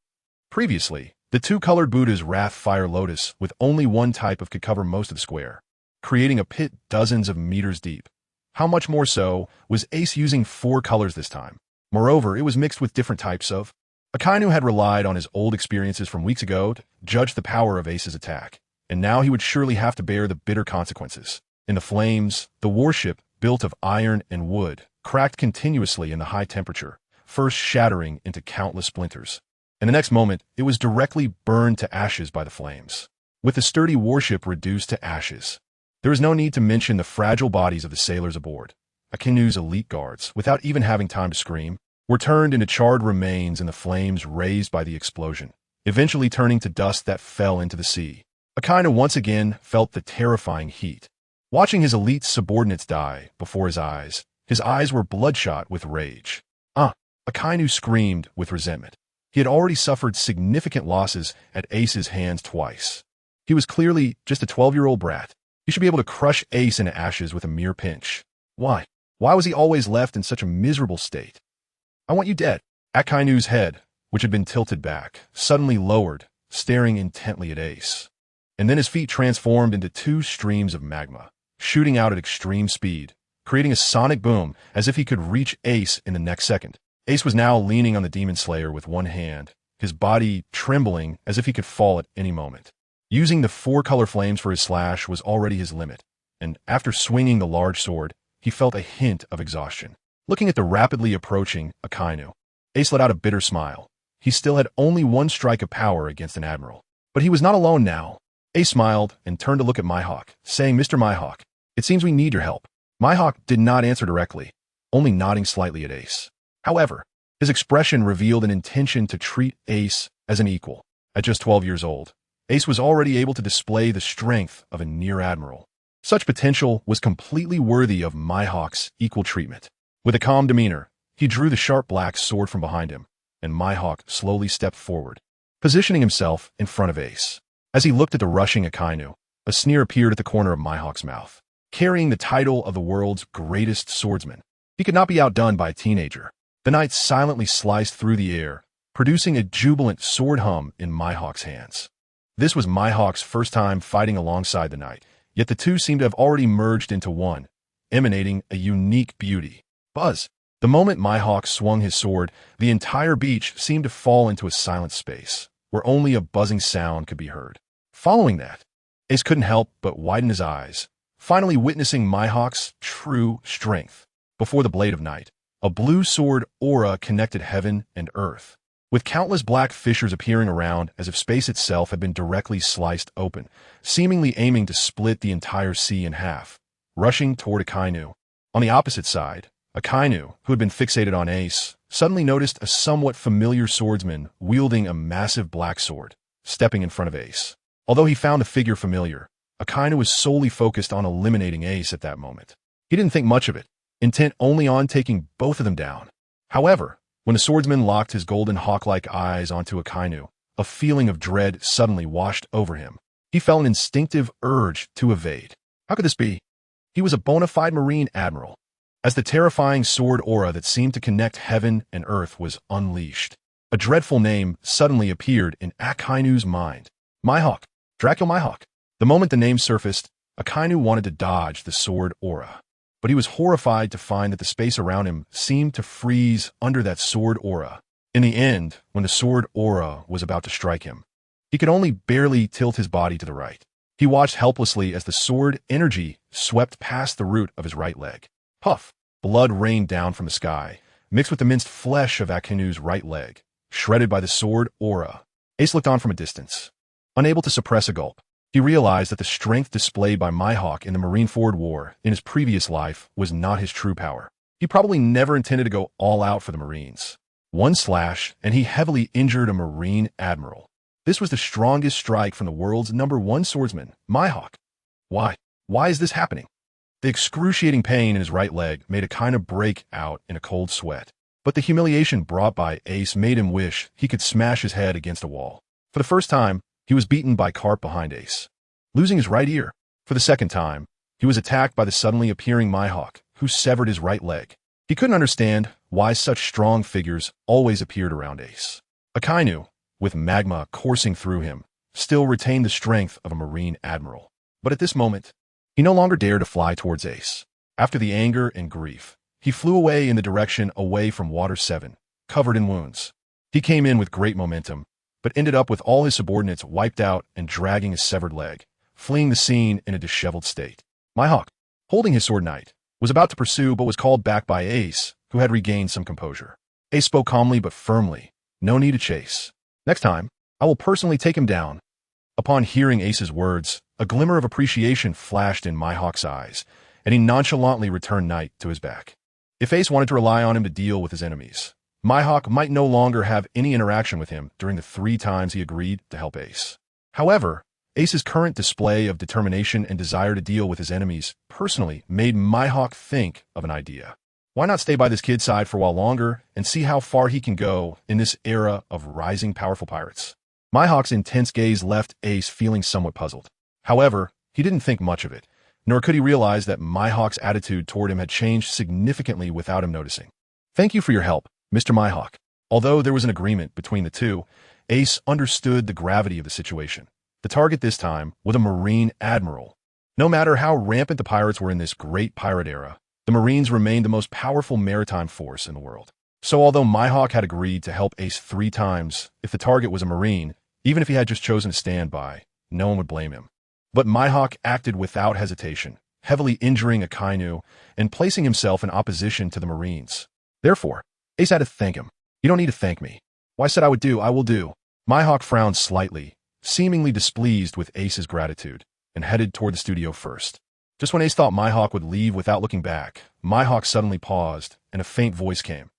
Previously, the two-colored Buddha's Wrath Fire Lotus with only one type could cover most of the square, creating a pit dozens of meters deep. How much more so was Ace using four colors this time? Moreover, it was mixed with different types of. Akainu had relied on his old experiences from weeks ago to judge the power of Ace's attack, and now he would surely have to bear the bitter consequences. In the flames, the warship, built of iron and wood, cracked continuously in the high temperature, first shattering into countless splinters. In the next moment, it was directly burned to ashes by the flames, with the sturdy warship reduced to ashes. There is no need to mention the fragile bodies of the sailors aboard. Akainu's elite guards, without even having time to scream, were turned into charred remains in the flames raised by the explosion, eventually turning to dust that fell into the sea. Akainu once again felt the terrifying heat. Watching his elite subordinates die before his eyes were bloodshot with rage. Akainu screamed with resentment. He had already suffered significant losses at Ace's hands twice. He was clearly just a 12-year-old brat. He should be able to crush Ace into ashes with a mere pinch. Why? Why was he always left in such a miserable state? I want you dead. Akainu's head, which had been tilted back, suddenly lowered, staring intently at Ace. And then his feet transformed into two streams of magma, shooting out at extreme speed, creating a sonic boom as if he could reach Ace in the next second. Ace was now leaning on the Demon Slayer with one hand, his body trembling as if he could fall at any moment. Using the four-color flames for his slash was already his limit, and after swinging the large sword, he felt a hint of exhaustion. Looking at the rapidly approaching Akainu, Ace let out a bitter smile. He still had only one strike of power against an admiral. But he was not alone now. Ace smiled and turned to look at Mihawk, saying, "Mr. Mihawk, it seems we need your help." Mihawk did not answer directly, only nodding slightly at Ace. However, his expression revealed an intention to treat Ace as an equal. At just 12 years old, Ace was already able to display the strength of a near admiral. Such potential was completely worthy of Mihawk's equal treatment. With a calm demeanor, he drew the sharp black sword from behind him, and Mihawk slowly stepped forward, positioning himself in front of Ace. As he looked at the rushing Akainu, a sneer appeared at the corner of Mihawk's mouth. Carrying the title of the world's greatest swordsman, he could not be outdone by a teenager. The knight silently sliced through the air, producing a jubilant sword hum in Mihawk's hands. This was Mihawk's first time fighting alongside the knight, yet the two seemed to have already merged into one, emanating a unique beauty. Buzz! The moment Mihawk swung his sword, the entire beach seemed to fall into a silent space, where only a buzzing sound could be heard. Following that, Ace couldn't help but widen his eyes, finally witnessing Mihawk's true strength. Before the blade of night, a blue sword aura connected heaven and earth, with countless black fissures appearing around as if space itself had been directly sliced open, seemingly aiming to split the entire sea in half. Rushing toward Akainu. On the opposite side, Akainu, who had been fixated on Ace, suddenly noticed a somewhat familiar swordsman wielding a massive black sword, stepping in front of Ace. Although he found the figure familiar, Akainu was solely focused on eliminating Ace at that moment. He didn't think much of it, intent only on taking both of them down. However, when the swordsman locked his golden hawk-like eyes onto Akainu, a feeling of dread suddenly washed over him. He felt an instinctive urge to evade. How could this be? He was a bona fide Marine admiral. As the terrifying sword aura that seemed to connect heaven and earth was unleashed, a dreadful name suddenly appeared in Akainu's mind. Mihawk. Dracula Mihawk. The moment the name surfaced, Akainu wanted to dodge the sword aura. But he was horrified to find that the space around him seemed to freeze under that sword aura. In the end, when the sword aura was about to strike him, he could only barely tilt his body to the right. He watched helplessly as the sword energy swept past the root of his right leg. Puff! Blood rained down from the sky, mixed with the minced flesh of Akainu's right leg, shredded by the sword aura. Ace looked on from a distance. Unable to suppress a gulp, he realized that the strength displayed by Mihawk in the Marineford War in his previous life was not his true power. He probably never intended to go all out for the Marines. One slash, and he heavily injured a Marine admiral. This was the strongest strike from the world's #1 swordsman, Mihawk. Why? Why is this happening? The excruciating pain in his right leg made Akainu break out in a cold sweat. But the humiliation brought by Ace made him wish he could smash his head against a wall. For the first time, he was beaten by Carp behind Ace, losing his right ear. For the second time, he was attacked by the suddenly appearing Mihawk, who severed his right leg. He couldn't understand why such strong figures always appeared around Ace. Akainu, with magma coursing through him, still retained the strength of a Marine admiral. But at this moment, he no longer dared to fly towards Ace. After the anger and grief, he flew away in the direction away from Water 7, covered in wounds. He came in with great momentum, but ended up with all his subordinates wiped out and dragging his severed leg, fleeing the scene in a disheveled state. Mihawk, holding his sword knight, was about to pursue but was called back by Ace, who had regained some composure. Ace spoke calmly but firmly. No need to chase. Next time, I will personally take him down. Upon hearing Ace's words, a glimmer of appreciation flashed in Mihawk's eyes, and he nonchalantly returned Knight to his back. If Ace wanted to rely on him to deal with his enemies, Mihawk might no longer have any interaction with him during the 3 times he agreed to help Ace. However, Ace's current display of determination and desire to deal with his enemies personally made Mihawk think of an idea. Why not stay by this kid's side for a while longer and see how far he can go in this era of rising powerful pirates? Mihawk's intense gaze left Ace feeling somewhat puzzled. However, he didn't think much of it, nor could he realize that Mihawk's attitude toward him had changed significantly without him noticing. Thank you for your help, Mr. Mihawk. Although there was an agreement between the two, Ace understood the gravity of the situation. The target this time was a Marine admiral. No matter how rampant the pirates were in this great pirate era, the Marines remained the most powerful maritime force in the world. So although Mihawk had agreed to help Ace 3 times if the target was a Marine, even if he had just chosen to stand by, no one would blame him. But Mihawk acted without hesitation, heavily injuring Akainu and placing himself in opposition to the Marines. Therefore, Ace had to thank him. You don't need to thank me. What I said I would do, I will do. Mihawk frowned slightly, seemingly displeased with Ace's gratitude, and headed toward the studio first. Just when Ace thought Mihawk would leave without looking back, Mihawk suddenly paused, and a faint voice came.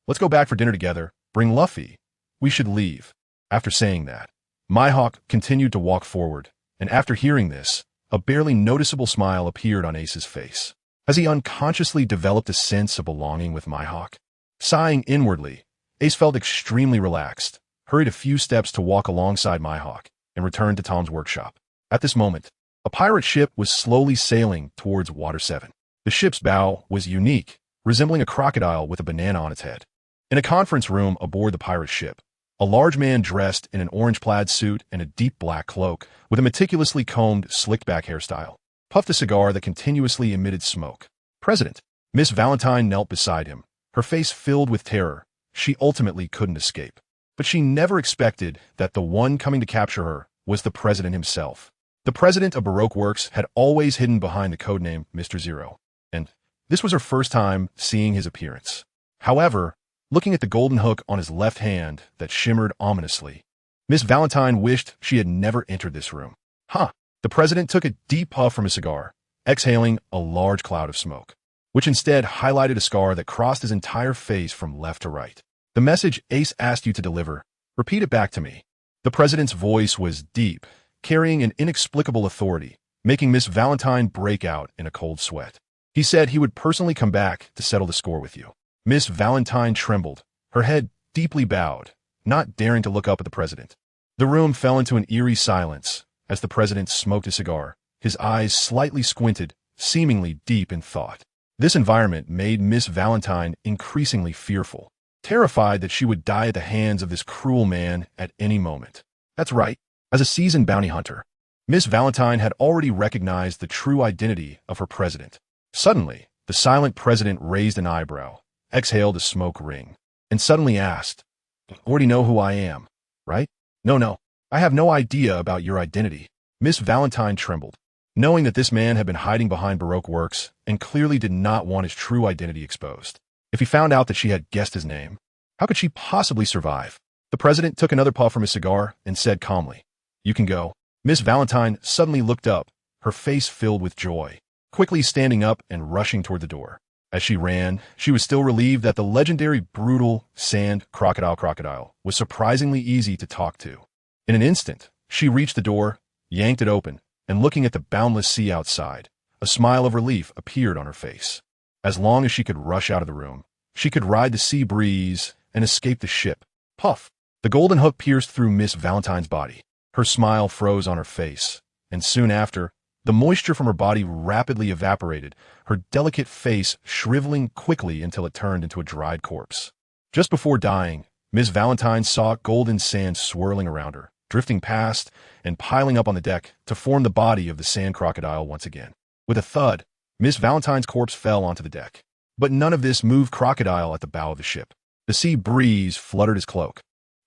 Let's go back for dinner together. Bring Luffy. We should leave. After saying that, Mihawk continued to walk forward, and after hearing this, a barely noticeable smile appeared on Ace's face. As he unconsciously developed a sense of belonging with Mihawk, sighing inwardly, Ace felt extremely relaxed, hurried a few steps to walk alongside Mihawk, and returned to Tom's workshop. At this moment, a pirate ship was slowly sailing towards Water 7. The ship's bow was unique, resembling a crocodile with a banana on its head. In a conference room aboard the pirate ship, a large man dressed in an orange plaid suit and a deep black cloak, with a meticulously combed, slicked-back hairstyle, puffed a cigar that continuously emitted smoke. President. Miss Valentine knelt beside him, her face filled with terror. She ultimately couldn't escape. But she never expected that the one coming to capture her was the president himself. The president of Baroque Works had always hidden behind the codename Mr. Zero, and this was her first time seeing his appearance. However, looking at the golden hook on his left hand that shimmered ominously, Miss Valentine wished she had never entered this room. The president took a deep puff from his cigar, exhaling a large cloud of smoke. which instead highlighted a scar that crossed his entire face from left to right. "The message Ace asked you to deliver. Repeat it back to me." The president's voice was deep, carrying an inexplicable authority, making Miss Valentine break out in a cold sweat. "He said he would personally come back to settle the score with you." Miss Valentine trembled, her head deeply bowed, not daring to look up at the president. The room fell into an eerie silence as the president smoked a cigar, his eyes slightly squinted, seemingly deep in thought. This environment made Miss Valentine increasingly fearful, terrified that she would die at the hands of this cruel man at any moment. That's right. As a seasoned bounty hunter, Miss Valentine had already recognized the true identity of her president. Suddenly, the silent president raised an eyebrow, exhaled a smoke ring, and suddenly asked, "You already know who I am, right?" No, I have no idea about your identity." Miss Valentine trembled, knowing that this man had been hiding behind Baroque works and clearly did not want his true identity exposed. If he found out that she had guessed his name, how could she possibly survive? The president took another puff from his cigar and said calmly, "You can go." Miss Valentine suddenly looked up, her face filled with joy, quickly standing up and rushing toward the door. As she ran, she was still relieved that the legendary brutal sand crocodile was surprisingly easy to talk to. In an instant, she reached the door, yanked it open, and looking at the boundless sea outside, a smile of relief appeared on her face. As long as she could rush out of the room, she could ride the sea breeze and escape the ship. Puff! The golden hook pierced through Miss Valentine's body. Her smile froze on her face, and soon after, the moisture from her body rapidly evaporated, her delicate face shriveling quickly until it turned into a dried corpse. Just before dying, Miss Valentine saw golden sand swirling around her, drifting past and piling up on the deck to form the body of the sand crocodile once again. With a thud, Miss Valentine's corpse fell onto the deck. But none of this moved Crocodile at the bow of the ship. The sea breeze fluttered his cloak.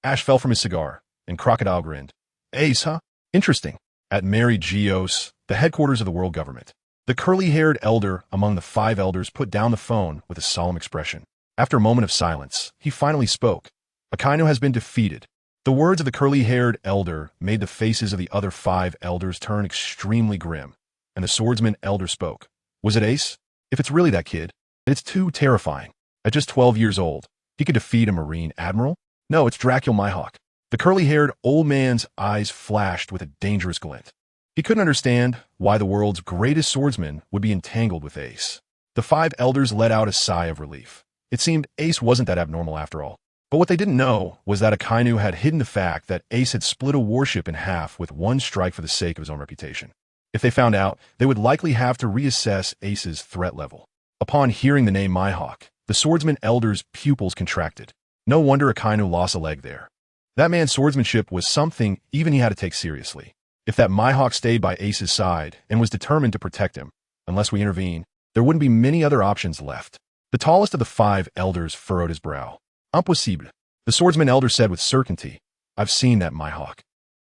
Ash fell from his cigar, and Crocodile grinned. "Ace, huh? Interesting." At Mary Geos, the headquarters of the world government, the curly-haired elder among the 5 elders put down the phone with a solemn expression. After a moment of silence, he finally spoke. "Akainu has been defeated." The words of the curly-haired elder made the faces of the other 5 elders turn extremely grim, and the swordsman elder spoke. "Was it Ace? If it's really that kid, then it's too terrifying. At just 12 years old, he could defeat a Marine Admiral? No, it's Dracul Mihawk." The curly-haired old man's eyes flashed with a dangerous glint. He couldn't understand why the world's greatest swordsman would be entangled with Ace. The 5 elders let out a sigh of relief. It seemed Ace wasn't that abnormal after all. But what they didn't know was that Akainu had hidden the fact that Ace had split a warship in half with one strike for the sake of his own reputation. If they found out, they would likely have to reassess Ace's threat level. Upon hearing the name Mihawk, the swordsman elder's pupils contracted. No wonder Akainu lost a leg there. That man's swordsmanship was something even he had to take seriously. If that Mihawk stayed by Ace's side and was determined to protect him, unless we intervene, there wouldn't be many other options left. The tallest of the 5 elders furrowed his brow. "Impossible," the swordsman elder said with certainty. "I've seen that Mihawk.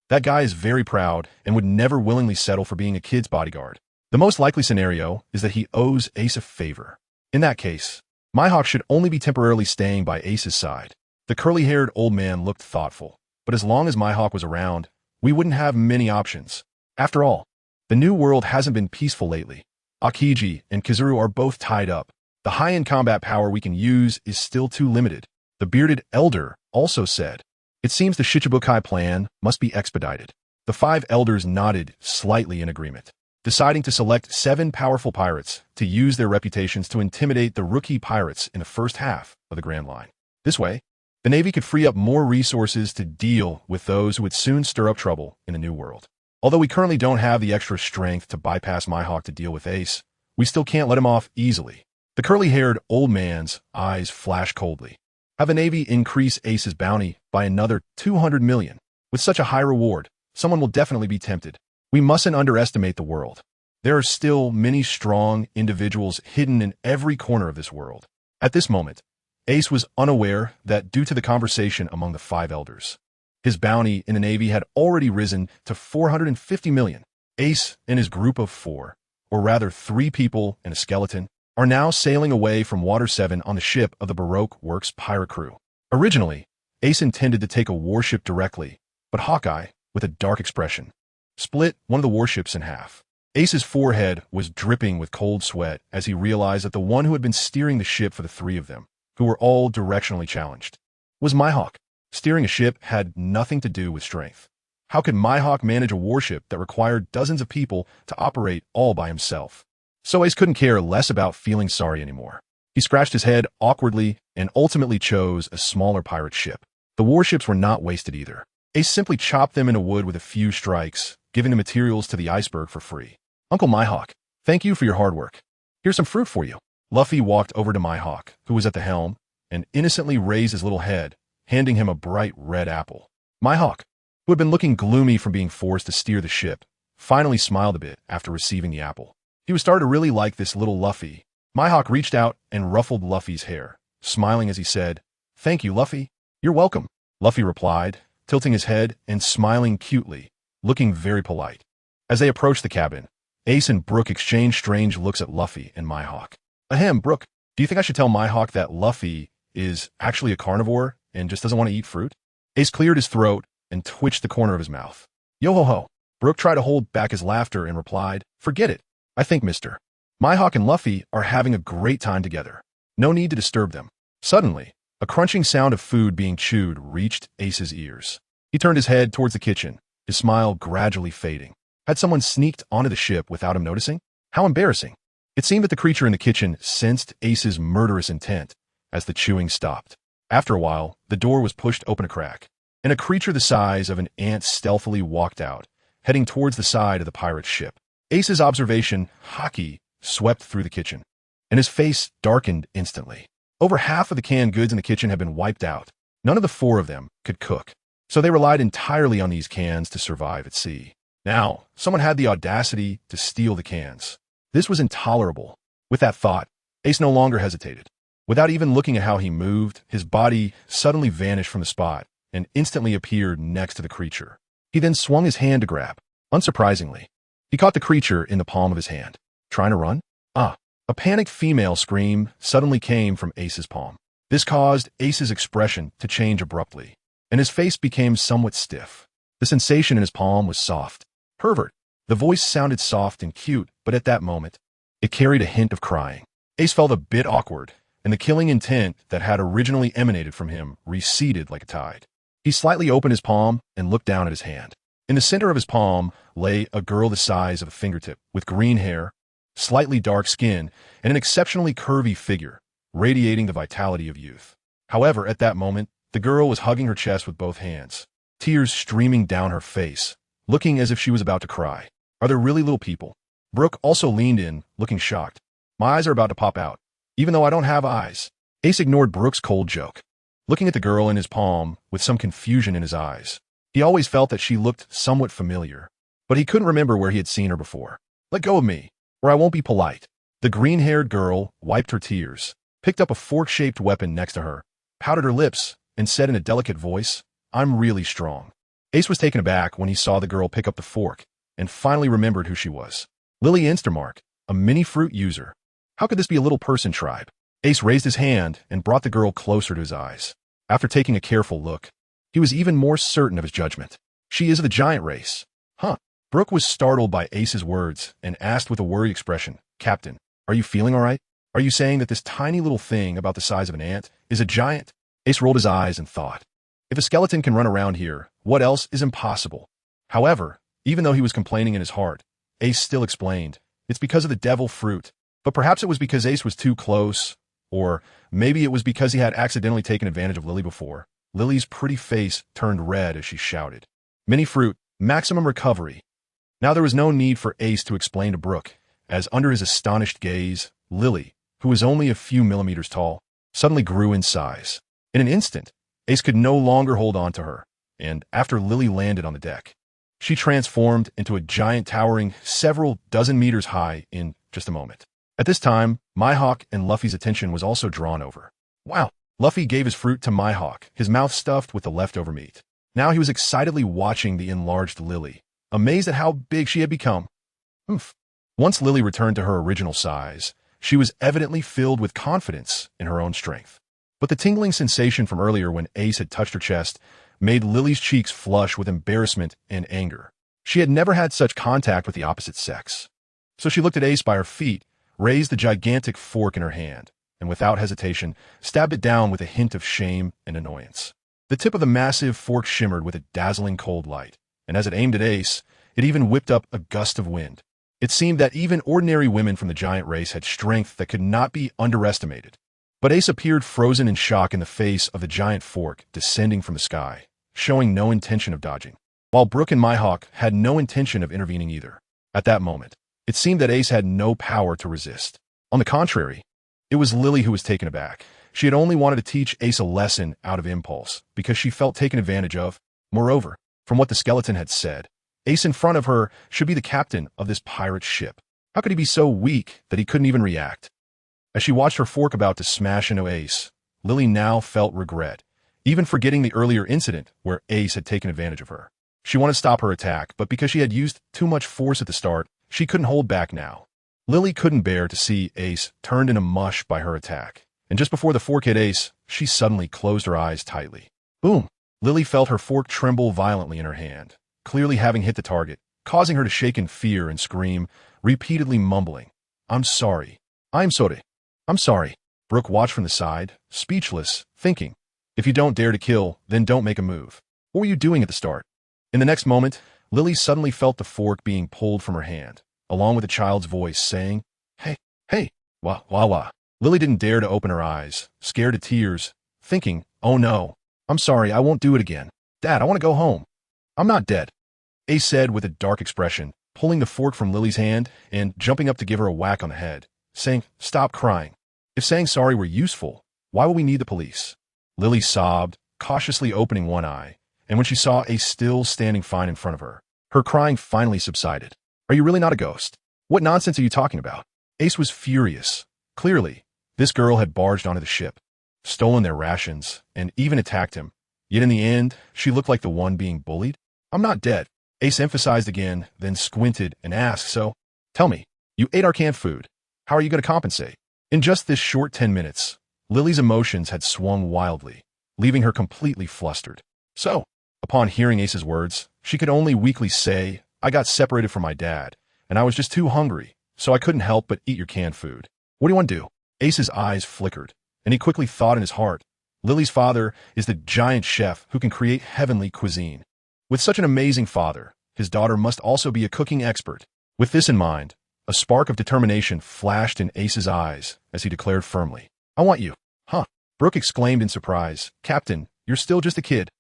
That guy is very proud and would never willingly settle for being a kid's bodyguard. The most likely scenario is that he owes Ace a favor. In that case, Mihawk should only be temporarily staying by Ace's side." The curly-haired old man looked thoughtful, but as long as Mihawk was around, we wouldn't have many options. After all, the new world hasn't been peaceful lately. Akiji and Kizuru are both tied up. The high-end combat power we can use is still too limited. The bearded elder also said, "It seems the Shichibukai plan must be expedited." The 5 elders nodded slightly in agreement, deciding to select 7 powerful pirates to use their reputations to intimidate the rookie pirates in the first half of the Grand Line. This way, the Navy could free up more resources to deal with those who would soon stir up trouble in the New World. Although we currently don't have the extra strength to bypass Mihawk to deal with Ace, we still can't let him off easily. The curly-haired old man's eyes flashed coldly. Have the Navy increase Ace's bounty by another 200 million. With such a high reward, someone will definitely be tempted. We mustn't underestimate the world. There are still many strong individuals hidden in every corner of this world. At this moment, Ace was unaware that due to the conversation among the 5 elders, his bounty in the Navy had already risen to 450 million. Ace and his group of 4, or rather 3 people and a skeleton, are now sailing away from Water 7 on the ship of the Baroque Works pirate crew. Originally, Ace intended to take a warship directly, but Hawkeye, with a dark expression, split one of the warships in half. Ace's forehead was dripping with cold sweat as he realized that the one who had been steering the ship for the three of them, who were all directionally challenged, was Mihawk. Steering a ship had nothing to do with strength. How could Mihawk manage a warship that required dozens of people to operate all by himself? So Ace couldn't care less about feeling sorry anymore. He scratched his head awkwardly and ultimately chose a smaller pirate ship. The warships were not wasted either. Ace simply chopped them into wood with a few strikes, giving the materials to the iceberg for free. Uncle Mihawk, thank you for your hard work. Here's some fruit for you. Luffy walked over to Mihawk, who was at the helm, and innocently raised his little head, handing him a bright red apple. Mihawk, who had been looking gloomy from being forced to steer the ship, finally smiled a bit after receiving the apple. He was starting to really like this little Luffy. Mihawk reached out and ruffled Luffy's hair, smiling as he said, "Thank you, Luffy. You're welcome," Luffy replied, tilting his head and smiling cutely, looking very polite. As they approached the cabin, Ace and Brook exchanged strange looks at Luffy and Mihawk. Ahem, Brook, do you think I should tell Mihawk that Luffy is actually a carnivore and just doesn't want to eat fruit? Ace cleared his throat and twitched the corner of his mouth. Yo-ho-ho. Brook tried to hold back his laughter and replied, "Forget it. I think Mr. Mihawk and Luffy are having a great time together. No need to disturb them." Suddenly, a crunching sound of food being chewed reached Ace's ears. He turned his head towards the kitchen, his smile gradually fading. Had someone sneaked onto the ship without him noticing? How embarrassing. It seemed that the creature in the kitchen sensed Ace's murderous intent as the chewing stopped. After a while, the door was pushed open a crack, and a creature the size of an ant stealthily walked out, heading towards the side of the pirate ship. Ace's observation, Haki, swept through the kitchen, and his face darkened instantly. Over half of the canned goods in the kitchen had been wiped out. None of the four of them could cook, so they relied entirely on these cans to survive at sea. Now, someone had the audacity to steal the cans. This was intolerable. With that thought, Ace no longer hesitated. Without even looking at how he moved, his body suddenly vanished from the spot and instantly appeared next to the creature. He then swung his hand to grab. Unsurprisingly, he caught the creature in the palm of his hand. Trying to run? A panicked female scream suddenly came from Ace's palm. This caused Ace's expression to change abruptly, and his face became somewhat stiff. The sensation in his palm was soft. Pervert. The voice sounded soft and cute, but at that moment, it carried a hint of crying. Ace felt a bit awkward, and the killing intent that had originally emanated from him receded like a tide. He slightly opened his palm and looked down at his hand. In the center of his palm lay a girl the size of a fingertip, with green hair, slightly dark skin, and an exceptionally curvy figure, radiating the vitality of youth. However, at that moment, the girl was hugging her chest with both hands, tears streaming down her face, looking as if she was about to cry. Are there really little people? Brook also leaned in, looking shocked. My eyes are about to pop out, even though I don't have eyes. Ace ignored Brook's cold joke, looking at the girl in his palm with some confusion in his eyes. He always felt that she looked somewhat familiar, but he couldn't remember where he had seen her before. Let go of me, or I won't be polite. The green-haired girl wiped her tears, picked up a fork-shaped weapon next to her, pouted her lips, and said in a delicate voice, I'm really strong. Ace was taken aback when he saw the girl pick up the fork, and finally remembered who she was. Lily Instermark, a mini-fruit user. How could this be a little person tribe? Ace raised his hand and brought the girl closer to his eyes. After taking a careful look, he was even more certain of his judgment. She is of the giant race. Huh. Brook was startled by Ace's words and asked with a worried expression, Captain, are you feeling all right? Are you saying that this tiny little thing about the size of an ant is a giant? Ace rolled his eyes and thought, if a skeleton can run around here, what else is impossible? However, even though he was complaining in his heart, Ace still explained, it's because of the devil fruit. But perhaps it was because Ace was too close, or maybe it was because he had accidentally taken advantage of Lily before. Lily's pretty face turned red as she shouted, Mini fruit, maximum recovery. Now there was no need for Ace to explain to Brook, as under his astonished gaze, Lily, who was only a few millimeters tall, suddenly grew in size. In an instant, Ace could no longer hold on to her, and after Lily landed on the deck, she transformed into a giant towering several dozen meters high in just a moment. At this time, Mihawk and Luffy's attention was also drawn over. Wow! Luffy gave his fruit to Mihawk, his mouth stuffed with the leftover meat. Now he was excitedly watching the enlarged Lily, amazed at how big she had become. Oof. Once Lily returned to her original size, she was evidently filled with confidence in her own strength. But the tingling sensation from earlier when Ace had touched her chest made Lily's cheeks flush with embarrassment and anger. She had never had such contact with the opposite sex. So she looked at Ace by her feet, raised the gigantic fork in her hand, and without hesitation, stabbed it down with a hint of shame and annoyance. The tip of the massive fork shimmered with a dazzling cold light, and as it aimed at Ace, it even whipped up a gust of wind. It seemed that even ordinary women from the giant race had strength that could not be underestimated. But Ace appeared frozen in shock in the face of the giant fork descending from the sky, showing no intention of dodging, while Brooke and Mihawk had no intention of intervening either. At that moment, it seemed that Ace had no power to resist. On the contrary, it was Lily who was taken aback. She had only wanted to teach Ace a lesson out of impulse, because she felt taken advantage of. Moreover, from what the skeleton had said, Ace in front of her should be the captain of this pirate ship. How could he be so weak that he couldn't even react? As she watched her fork about to smash into Ace, Lily now felt regret, even forgetting the earlier incident where Ace had taken advantage of her. She wanted to stop her attack, but because she had used too much force at the start, she couldn't hold back now. Lily couldn't bear to see Ace turned into mush by her attack, and just before the fork hit Ace, she suddenly closed her eyes tightly. Boom! Lily felt her fork tremble violently in her hand, clearly having hit the target, causing her to shake in fear and scream, repeatedly mumbling, "I'm sorry. I'm sorry. I'm sorry." Brooke watched from the side, speechless, thinking, if you don't dare to kill, then don't make a move. What were you doing at the start? In the next moment, Lily suddenly felt the fork being pulled from her hand, along with a child's voice saying, Hey, wah. Lily didn't dare to open her eyes, scared to tears, thinking, oh no, I'm sorry, I won't do it again. Dad, I want to go home. I'm not dead, Ace said with a dark expression, pulling the fork from Lily's hand and jumping up to give her a whack on the head, saying, stop crying. If saying sorry were useful, why would we need the police? Lily sobbed, cautiously opening one eye, and when she saw Ace still standing fine in front of her, her crying finally subsided. Are you really not a ghost? What nonsense are you talking about? Ace was furious. Clearly, this girl had barged onto the ship, stolen their rations, and even attacked him. Yet in the end, she looked like the one being bullied. I'm not dead, Ace emphasized again, then squinted and asked, so, tell me, you ate our canned food. How are you going to compensate? In just this short 10 minutes, Lily's emotions had swung wildly, leaving her completely flustered. So, upon hearing Ace's words, she could only weakly say, I got separated from my dad, and I was just too hungry, so I couldn't help but eat your canned food. What do you want to do? Ace's eyes flickered, and he quickly thought in his heart, Lily's father is the giant chef who can create heavenly cuisine. With such an amazing father, his daughter must also be a cooking expert. With this in mind, a spark of determination flashed in Ace's eyes as he declared firmly, I want you. Huh? Brooke exclaimed in surprise, Captain, you're still just a kid.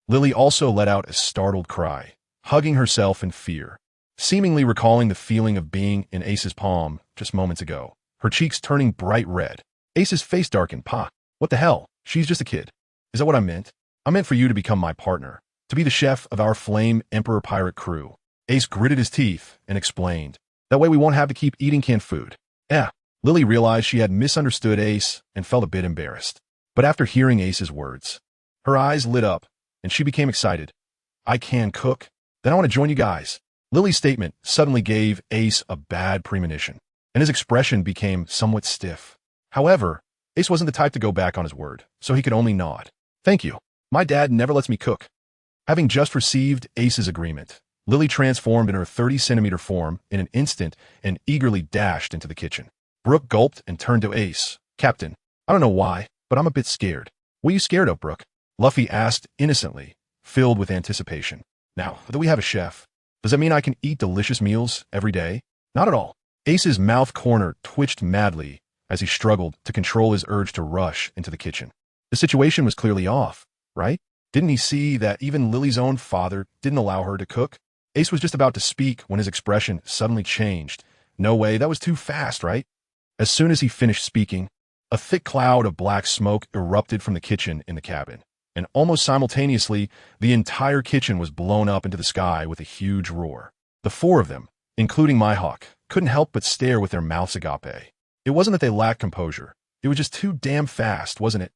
Lily also let out a startled cry, hugging herself in fear, seemingly recalling the feeling of being in Ace's palm just moments ago, her cheeks turning bright red. Ace's face darkened. Pa, what the hell? She's just a kid. Is that what I meant? I meant for you to become my partner, to be the chef of our Flame Emperor pirate crew. Ace gritted his teeth and explained, that way we won't have to keep eating canned food. Yeah. Lily realized she had misunderstood Ace and felt a bit embarrassed. But after hearing Ace's words, her eyes lit up and she became excited. I can cook? Then I want to join you guys. Lily's statement suddenly gave Ace a bad premonition, and his expression became somewhat stiff. However, Ace wasn't the type to go back on his word, so he could only nod. Thank you. My dad never lets me cook. Having just received Ace's agreement, Lily transformed in her 30-centimeter form in an instant and eagerly dashed into the kitchen. Brooke gulped and turned to Ace. Captain, I don't know why, but I'm a bit scared. What are you scared of, Brooke? Luffy asked innocently, filled with anticipation. Now that we have a chef, does that mean I can eat delicious meals every day? Not at all. Ace's mouth corner twitched madly as he struggled to control his urge to rush into the kitchen. The situation was clearly off, right? Didn't he see that even Lily's own father didn't allow her to cook? Ace was just about to speak when his expression suddenly changed. No way, that was too fast, right? As soon as he finished speaking, a thick cloud of black smoke erupted from the kitchen in the cabin, and almost simultaneously, the entire kitchen was blown up into the sky with a huge roar. The four of them, including Mihawk, couldn't help but stare with their mouths agape. It wasn't that they lacked composure. It was just too damn fast, wasn't it?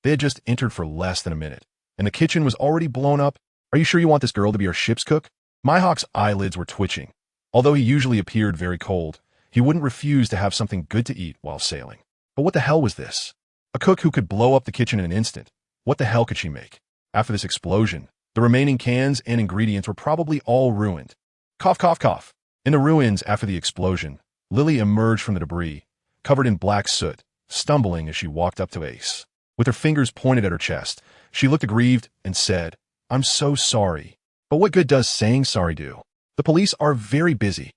They had just entered for less than a minute, and the kitchen was already blown up. Are you sure you want this girl to be our ship's cook? Mihawk's eyelids were twitching. Although he usually appeared very cold, he wouldn't refuse to have something good to eat while sailing. But what the hell was this? A cook who could blow up the kitchen in an instant. What the hell could she make? After this explosion, the remaining cans and ingredients were probably all ruined. Cough, cough, cough. In the ruins after the explosion, Lily emerged from the debris, covered in black soot, stumbling as she walked up to Ace. With her fingers pointed at her chest, she looked aggrieved and said, "I'm so sorry. But what good does saying sorry do? The police are very busy."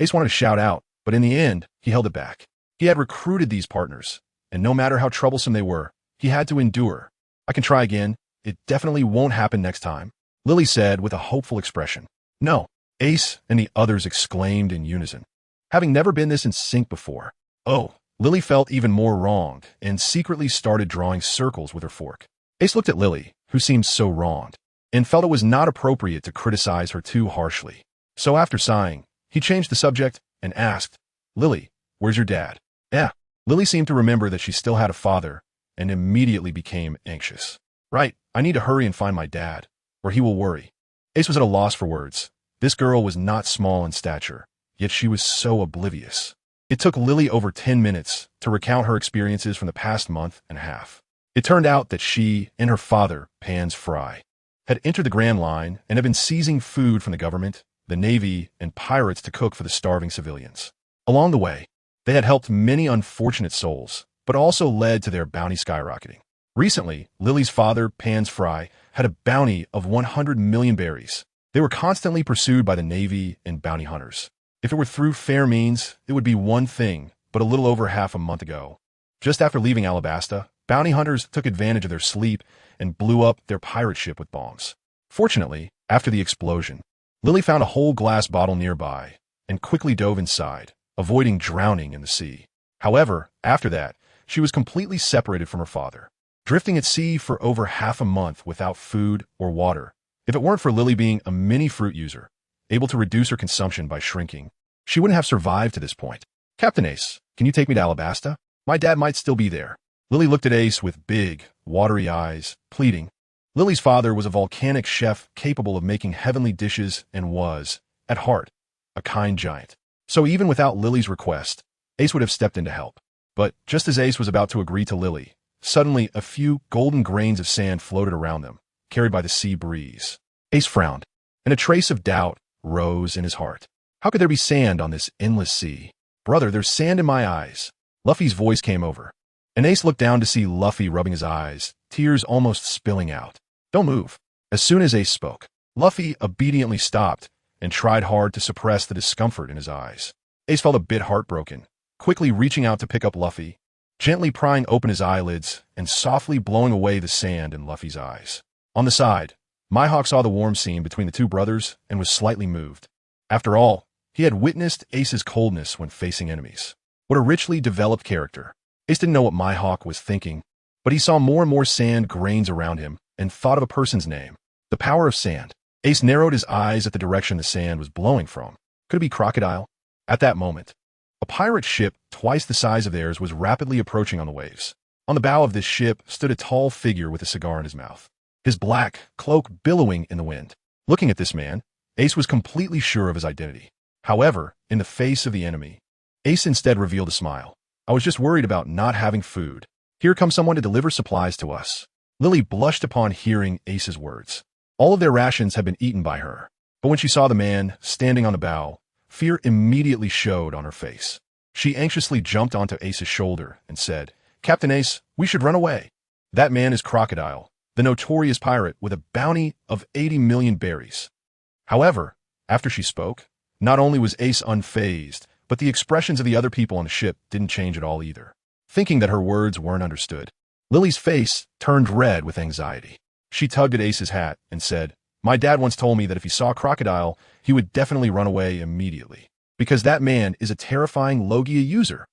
Ace wanted to shout out, but in the end, he held it back. He had recruited these partners, and no matter how troublesome they were, he had to endure. "I can try again. It definitely won't happen next time," Lily said with a hopeful expression. "No," Ace and the others exclaimed in unison, having never been this in sync before. "Oh." Lily felt even more wronged and secretly started drawing circles with her fork. Ace looked at Lily, who seemed so wronged, and felt it was not appropriate to criticize her too harshly. So after sighing, he changed the subject and asked, "Lily, where's your dad?" "Yeah." Lily seemed to remember that she still had a father and immediately became anxious. "Right, I need to hurry and find my dad, or he will worry." Ace was at a loss for words. This girl was not small in stature, yet she was so oblivious. It took Lily over 10 minutes to recount her experiences from the past month and a half. It turned out that she and her father, Pans Fry, had entered the Grand Line and had been seizing food from the government, the Navy, and pirates to cook for the starving civilians. Along the way, they had helped many unfortunate souls, but also led to their bounty skyrocketing. Recently, Lily's father, Pans Fry, had a bounty of 100 million berries. They were constantly pursued by the Navy and bounty hunters. If it were through fair means, it would be one thing, but a little over half a month ago, just after leaving Alabasta, bounty hunters took advantage of their sleep and blew up their pirate ship with bombs. Fortunately, after the explosion, Lily found a whole glass bottle nearby and quickly dove inside, avoiding drowning in the sea. However, after that, she was completely separated from her father, drifting at sea for over half a month without food or water. If it weren't for Lily being a mini fruit user, able to reduce her consumption by shrinking, she wouldn't have survived to this point. "Captain Ace, can you take me to Alabasta? My dad might still be there." Lily looked at Ace with big, watery eyes, pleading. Lily's father was a volcanic chef capable of making heavenly dishes and was, at heart, a kind giant. So even without Lily's request, Ace would have stepped in to help. But just as Ace was about to agree to Lily, suddenly a few golden grains of sand floated around them, carried by the sea breeze. Ace frowned, and a trace of doubt rose in his heart. How could there be sand on this endless sea? "Brother, there's sand in my eyes." Luffy's voice came over, and Ace looked down to see Luffy rubbing his eyes, tears almost spilling out. "Don't move." As soon as Ace spoke, Luffy obediently stopped and tried hard to suppress the discomfort in his eyes. Ace felt a bit heartbroken, quickly reaching out to pick up Luffy, gently prying open his eyelids and softly blowing away the sand in Luffy's eyes. On the side, Mihawk saw the warm scene between the two brothers and was slightly moved. After all, he had witnessed Ace's coldness when facing enemies. What a richly developed character. Ace didn't know what Mihawk was thinking, but he saw more and more sand grains around him and thought of a person's name. The power of sand. Ace narrowed his eyes at the direction the sand was blowing from. Could it be Crocodile? At that moment, a pirate ship twice the size of theirs was rapidly approaching on the waves. On the bow of this ship stood a tall figure with a cigar in his mouth, his black cloak billowing in the wind. Looking at this man, Ace was completely sure of his identity. However, in the face of the enemy, Ace instead revealed a smile. "I was just worried about not having food. Here comes someone to deliver supplies to us." Lily blushed upon hearing Ace's words. All of their rations had been eaten by her, but when she saw the man standing on the bow, fear immediately showed on her face. She anxiously jumped onto Ace's shoulder and said, "Captain Ace, we should run away. That man is Crocodile, the notorious pirate with a bounty of 80 million berries." However, after she spoke, not only was Ace unfazed, but the expressions of the other people on the ship didn't change at all either. Thinking that her words weren't understood, Lily's face turned red with anxiety. She tugged at Ace's hat and said, "My dad once told me that if he saw Crocodile, he would definitely run away immediately, because that man is a terrifying Logia user.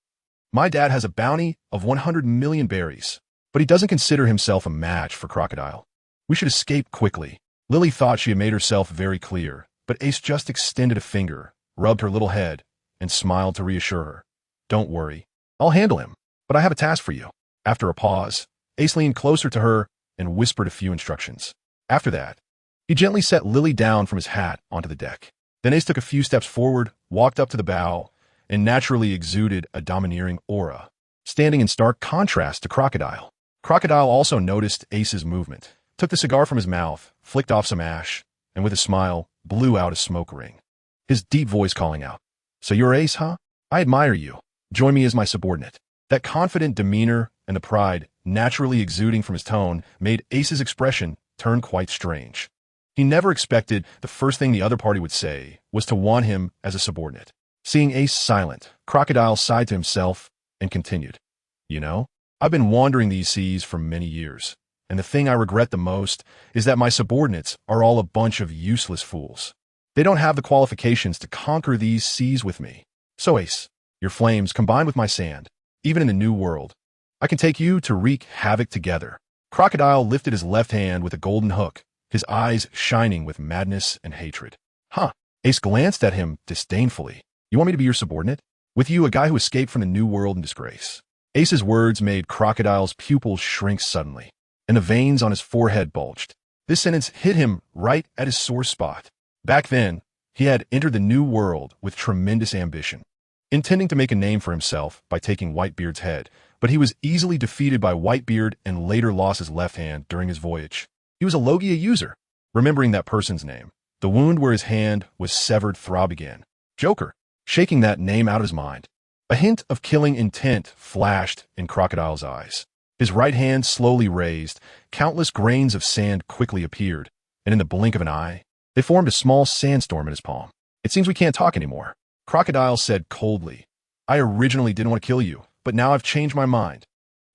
My dad has a bounty of 100 million berries, but he doesn't consider himself a match for Crocodile. We should escape quickly." Lily thought she had made herself very clear, but Ace just extended a finger, rubbed her little head, and smiled to reassure her. "Don't worry. I'll handle him, but I have a task for you." After a pause, Ace leaned closer to her and whispered a few instructions. After that, he gently set Lily down from his hat onto the deck. Then Ace took a few steps forward, walked up to the bow, and naturally exuded a domineering aura, standing in stark contrast to Crocodile. Crocodile also noticed Ace's movement, took the cigar from his mouth, flicked off some ash, and with a smile, blew out a smoke ring. his deep voice calling out. So you're Ace, huh? I admire you. Join me as my subordinate. That confident demeanor and the pride naturally exuding from his tone made Ace's expression turn quite strange. He never expected the first thing the other party would say was to want him as a subordinate. Seeing Ace silent, Crocodile sighed to himself and continued. You know, I've been wandering these seas for many years, and the thing I regret the most is that my subordinates are all a bunch of useless fools. They don't have the qualifications to conquer these seas with me. So Ace, your flames combined with my sand, even in the new world, I can take you to wreak havoc together. Crocodile lifted his left hand with a golden hook, his eyes shining with madness and hatred. Huh. Ace glanced at him disdainfully. You want me to be your subordinate? With you, a guy who escaped from the new world in disgrace. Ace's words made Crocodile's pupils shrink suddenly, and the veins on his forehead bulged. This sentence hit him right at his sore spot. Back then, he had entered the new world with tremendous ambition, intending to make a name for himself by taking Whitebeard's head, but he was easily defeated by Whitebeard and later lost his left hand during his voyage. He was a Logia user. Remembering that person's name, the wound where his hand was severed throbbed again. Joker, shaking that name out of his mind. A hint of killing intent flashed in Crocodile's eyes. His right hand slowly raised, countless grains of sand quickly appeared, and in the blink of an eye, they formed a small sandstorm in his palm. It seems we can't talk anymore. Crocodile said coldly, I originally didn't want to kill you, but now I've changed my mind.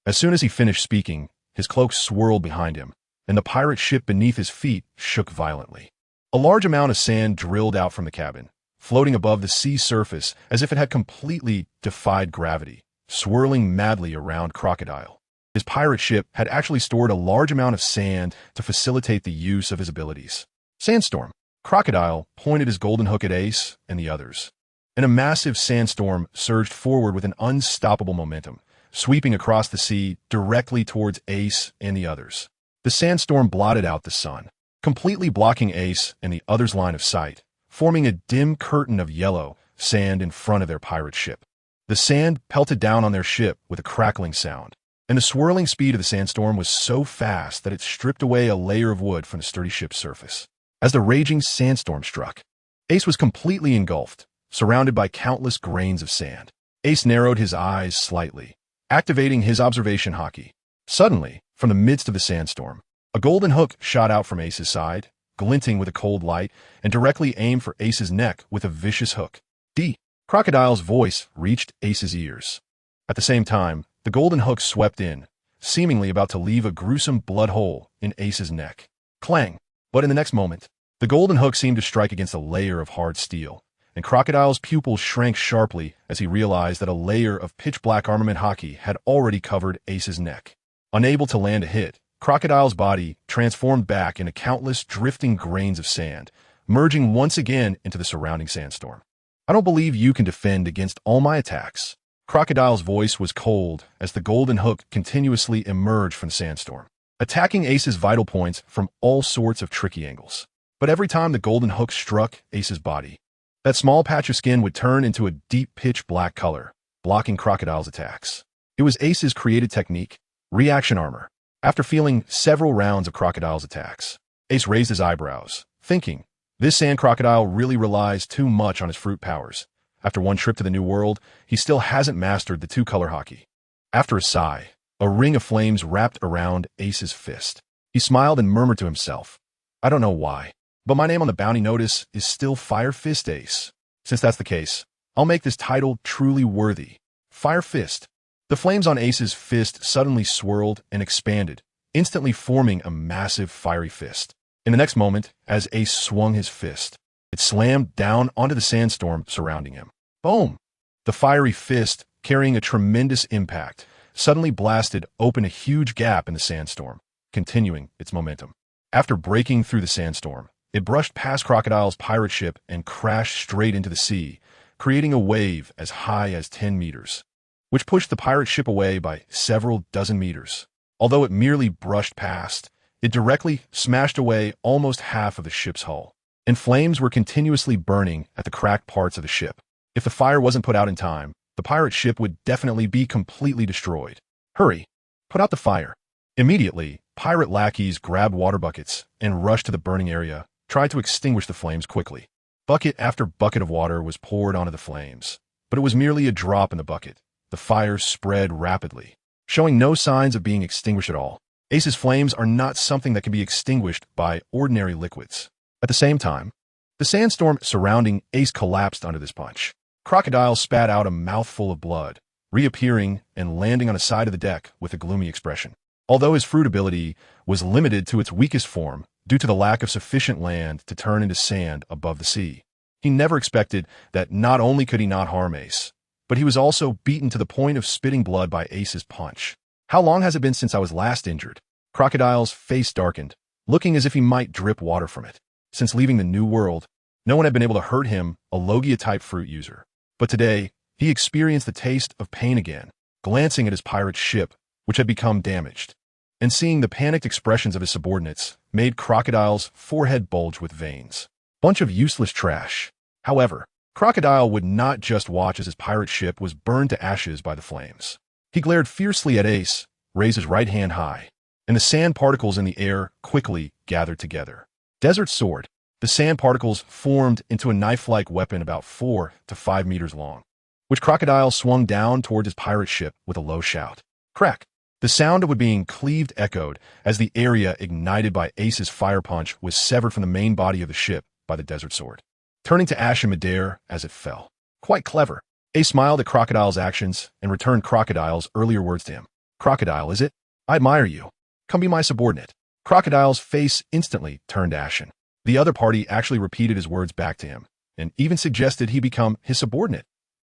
As soon as he finished speaking, his cloak swirled behind him, and the pirate ship beneath his feet shook violently. A large amount of sand drilled out from the cabin, floating above the sea surface as if it had completely defied gravity, swirling madly around Crocodile. His pirate ship had actually stored a large amount of sand to facilitate the use of his abilities. Sandstorm. Crocodile pointed his golden hook at Ace and the others, and a massive sandstorm surged forward with an unstoppable momentum, sweeping across the sea directly towards Ace and the others. The sandstorm blotted out the sun, completely blocking Ace and the others' line of sight, forming a dim curtain of yellow sand in front of their pirate ship. The sand pelted down on their ship with a crackling sound, and the swirling speed of the sandstorm was so fast that it stripped away a layer of wood from the sturdy ship's surface. As the raging sandstorm struck, Ace was completely engulfed, surrounded by countless grains of sand. Ace narrowed his eyes slightly, activating his observation haki. Suddenly, from the midst of the sandstorm, a golden hook shot out from Ace's side, glinting with a cold light, and directly aimed for Ace's neck with a vicious hook. D. Crocodile's voice reached Ace's ears. At the same time, the golden hook swept in, seemingly about to leave a gruesome blood hole in Ace's neck. Clang! But in the next moment, the golden hook seemed to strike against a layer of hard steel, and Crocodile's pupils shrank sharply as he realized that a layer of pitch-black armament haki had already covered Ace's neck. Unable to land a hit, Crocodile's body transformed back into countless drifting grains of sand, merging once again into the surrounding sandstorm. I don't believe you can defend against all my attacks. Crocodile's voice was cold as the golden hook continuously emerged from the sandstorm, attacking Ace's vital points from all sorts of tricky angles. But every time the golden hook struck Ace's body, that small patch of skin would turn into a deep pitch black color, blocking Crocodile's attacks. It was Ace's created technique, reaction armor. After feeling several rounds of Crocodile's attacks, Ace raised his eyebrows, thinking, this sand crocodile really relies too much on his fruit powers. After one trip to the new world, he still hasn't mastered the two-color haki. After a sigh, a ring of flames wrapped around Ace's fist. He smiled and murmured to himself, I don't know why, but my name on the bounty notice is still Fire Fist Ace. Since that's the case, I'll make this title truly worthy. Fire Fist. The flames on Ace's fist suddenly swirled and expanded, instantly forming a massive fiery fist. In the next moment, as Ace swung his fist, it slammed down onto the sandstorm surrounding him. Boom! The fiery fist, carrying a tremendous impact, suddenly blasted open a huge gap in the sandstorm, continuing its momentum. After breaking through the sandstorm, it brushed past Crocodile's pirate ship and crashed straight into the sea, creating a wave as high as 10 meters, which pushed the pirate ship away by several dozen meters. Although it merely brushed past, it directly smashed away almost half of the ship's hull, and flames were continuously burning at the cracked parts of the ship. If the fire wasn't put out in time, the pirate ship would definitely be completely destroyed. Hurry! Put out the fire. Immediately, pirate lackeys grabbed water buckets and rushed to the burning area, tried to extinguish the flames quickly. Bucket after bucket of water was poured onto the flames, but it was merely a drop in the bucket. The fire spread rapidly, showing no signs of being extinguished at all. Ace's flames are not something that can be extinguished by ordinary liquids. At the same time, the sandstorm surrounding Ace collapsed under this punch. Crocodile spat out a mouthful of blood, reappearing and landing on the side of the deck with a gloomy expression. Although his fruit ability was limited to its weakest form due to the lack of sufficient land to turn into sand above the sea, he never expected that not only could he not harm Ace, but he was also beaten to the point of spitting blood by Ace's punch. How long has it been since I was last injured? Crocodile's face darkened, looking as if he might drip water from it. Since leaving the New World, no one had been able to hurt him, a Logia-type fruit user. But today, he experienced the taste of pain again, glancing at his pirate ship, which had become damaged, and seeing the panicked expressions of his subordinates made Crocodile's forehead bulge with veins. Bunch of useless trash. However, Crocodile would not just watch as his pirate ship was burned to ashes by the flames. He glared fiercely at Ace, raised his right hand high, and the sand particles in the air quickly gathered together. Desert Sword. The sand particles formed into a knife-like weapon about 4 to 5 meters long, which Crocodile swung down toward his pirate ship with a low shout. Crack! The sound of it being cleaved echoed as the area ignited by Ace's fire punch was severed from the main body of the ship by the Desert Sword, turning to ash in midair as it fell. Quite clever. Ace smiled at Crocodile's actions and returned Crocodile's earlier words to him. Crocodile, is it? I admire you. Come be my subordinate. Crocodile's face instantly turned ashen. The other party actually repeated his words back to him, and even suggested he become his subordinate.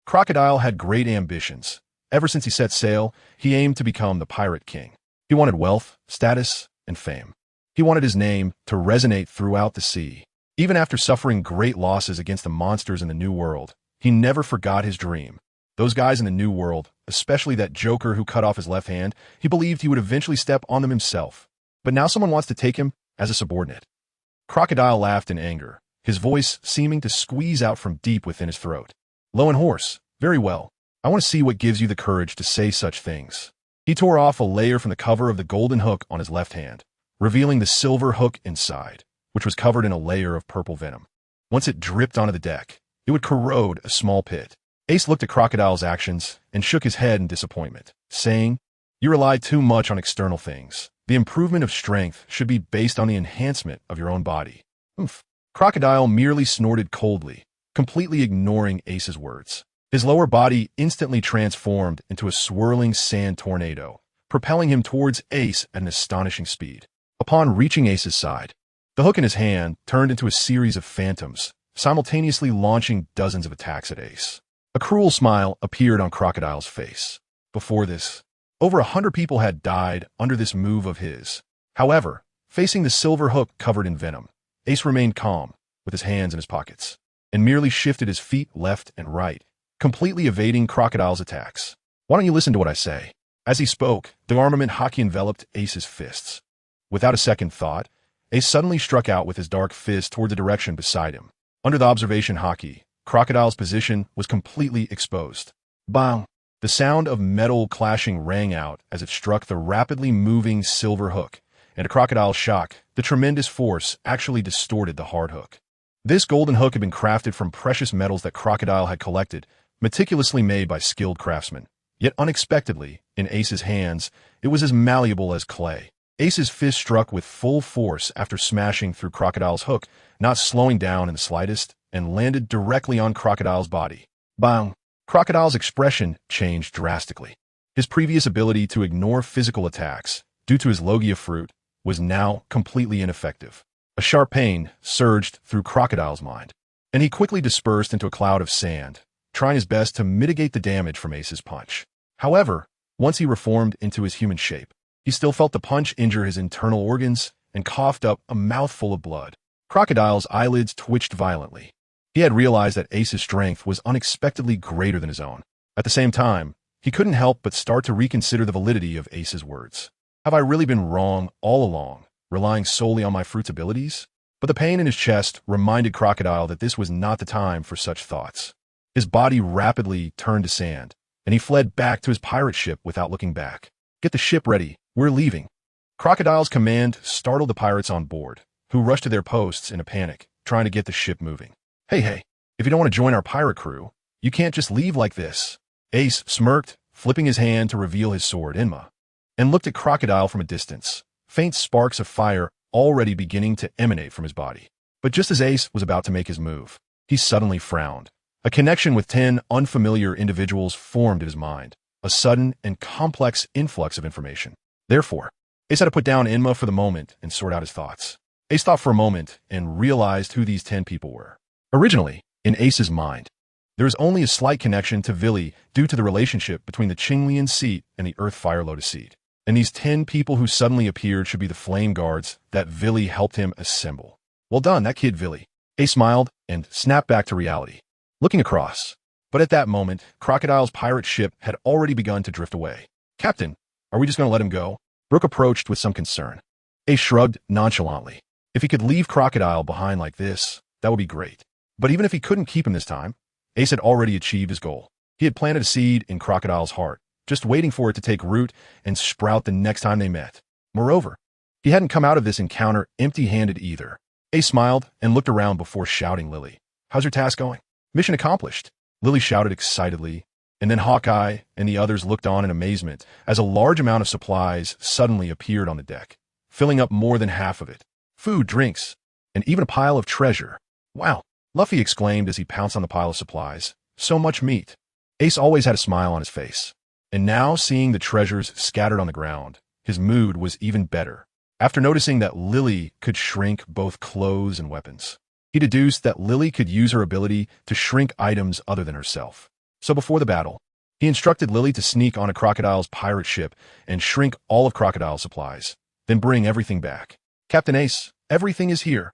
Crocodile had great ambitions. Ever since he set sail, he aimed to become the Pirate King. He wanted wealth, status, and fame. He wanted his name to resonate throughout the sea. Even after suffering great losses against the monsters in the New World, he never forgot his dream. Those guys in the New World, especially that Joker who cut off his left hand, he believed he would eventually step on them himself. But now someone wants to take him as a subordinate. Crocodile laughed in anger, his voice seeming to squeeze out from deep within his throat. Low and hoarse. Very well. I want to see what gives you the courage to say such things. He tore off a layer from the cover of the golden hook on his left hand, revealing the silver hook inside, which was covered in a layer of purple venom. Once it dripped onto the deck, it would corrode a small pit. Ace looked at Crocodile's actions and shook his head in disappointment, saying, You rely too much on external things. The improvement of strength should be based on the enhancement of your own body. Oomph. Crocodile merely snorted coldly, completely ignoring Ace's words. His lower body instantly transformed into a swirling sand tornado, propelling him towards Ace at an astonishing speed. Upon reaching Ace's side, the hook in his hand turned into a series of phantoms, simultaneously launching dozens of attacks at Ace. A cruel smile appeared on Crocodile's face. Before this, over 100 people had died under this move of his. However, facing the silver hook covered in venom, Ace remained calm, with his hands in his pockets, and merely shifted his feet left and right, completely evading Crocodile's attacks. Why don't you listen to what I say? As he spoke, the armament Haki enveloped Ace's fists. Without a second thought, Ace suddenly struck out with his dark fist toward the direction beside him. Under the observation Haki, Crocodile's position was completely exposed. Bang! The sound of metal clashing rang out as it struck the rapidly moving silver hook, and to Crocodile's shock, the tremendous force actually distorted the hard hook. This golden hook had been crafted from precious metals that Crocodile had collected, meticulously made by skilled craftsmen. Yet unexpectedly, in Ace's hands, it was as malleable as clay. Ace's fist struck with full force after smashing through Crocodile's hook, not slowing down in the slightest, and landed directly on Crocodile's body. Bang! Crocodile's expression changed drastically. His previous ability to ignore physical attacks, due to his Logia fruit, was now completely ineffective. A sharp pain surged through Crocodile's mind, and he quickly dispersed into a cloud of sand, trying his best to mitigate the damage from Ace's punch. However, once he reformed into his human shape, he still felt the punch injure his internal organs and coughed up a mouthful of blood. Crocodile's eyelids twitched violently. He had realized that Ace's strength was unexpectedly greater than his own. At the same time, he couldn't help but start to reconsider the validity of Ace's words. Have I really been wrong all along, relying solely on my fruit's abilities? But the pain in his chest reminded Crocodile that this was not the time for such thoughts. His body rapidly turned to sand, and he fled back to his pirate ship without looking back. Get the ship ready. We're leaving. Crocodile's command startled the pirates on board, who rushed to their posts in a panic, trying to get the ship moving. Hey, if you don't want to join our pirate crew, you can't just leave like this. Ace smirked, flipping his hand to reveal his sword, Enma, and looked at Crocodile from a distance, faint sparks of fire already beginning to emanate from his body. But just as Ace was about to make his move, he suddenly frowned. A connection with 10 unfamiliar individuals formed in his mind, a sudden and complex influx of information. Therefore, Ace had to put down Enma for the moment and sort out his thoughts. Ace thought for a moment and realized who these 10 people were. Originally, in Ace's mind, there was only a slight connection to Vili due to the relationship between the Qinglian seat and the Earth Fire Lotus seat. And these 10 people who suddenly appeared should be the flame guards that Vili helped him assemble. Well done, that kid Vili. Ace smiled and snapped back to reality, looking across. But at that moment, Crocodile's pirate ship had already begun to drift away. Captain, are we just going to let him go? Brooke approached with some concern. Ace shrugged nonchalantly. If he could leave Crocodile behind like this, that would be great. But even if he couldn't keep him this time, Ace had already achieved his goal. He had planted a seed in Crocodile's heart, just waiting for it to take root and sprout the next time they met. Moreover, he hadn't come out of this encounter empty-handed either. Ace smiled and looked around before shouting Lily. How's your task going? Mission accomplished. Lily shouted excitedly, and then Hawkeye and the others looked on in amazement as a large amount of supplies suddenly appeared on the deck, filling up more than half of it. Food, drinks, and even a pile of treasure. Wow, Luffy exclaimed as he pounced on the pile of supplies. So much meat. Ace always had a smile on his face, and now seeing the treasures scattered on the ground, his mood was even better. After noticing that Lily could shrink both clothes and weapons, he deduced that Lily could use her ability to shrink items other than herself. So before the battle, he instructed Lily to sneak on a Crocodile's pirate ship and shrink all of Crocodile's supplies, then bring everything back. Captain Ace, everything is here.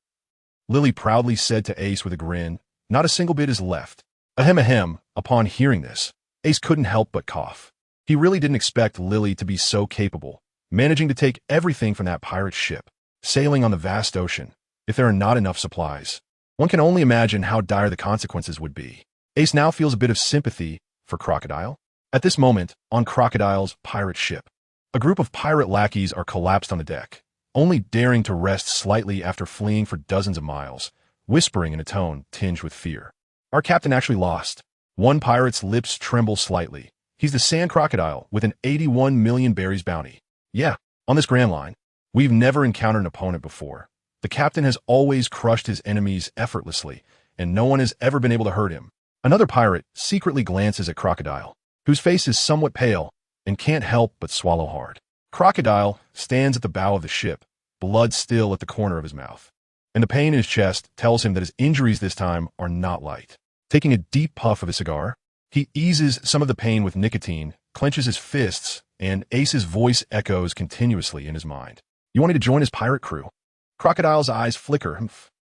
Lily proudly said to Ace with a grin, not a single bit is left. Ahem. Upon hearing this, Ace couldn't help but cough. He really didn't expect Lily to be so capable, managing to take everything from that pirate ship, sailing on the vast ocean. If there are not enough supplies, one can only imagine how dire the consequences would be. Ace now feels a bit of sympathy for Crocodile. At this moment, on Crocodile's pirate ship, a group of pirate lackeys are collapsed on the deck, only daring to rest slightly after fleeing for dozens of miles, whispering in a tone tinged with fear. Our captain actually lost. One pirate's lips tremble slightly. He's the Sand Crocodile with an 81 million berries bounty. Yeah, on this Grand Line, we've never encountered an opponent before. The captain has always crushed his enemies effortlessly, and no one has ever been able to hurt him. Another pirate secretly glances at Crocodile, whose face is somewhat pale and can't help but swallow hard. Crocodile stands at the bow of the ship, blood still at the corner of his mouth, and the pain in his chest tells him that his injuries this time are not light. Taking a deep puff of his cigar, he eases some of the pain with nicotine, clenches his fists, and Ace's voice echoes continuously in his mind. You want me to join his pirate crew? Crocodile's eyes flicker.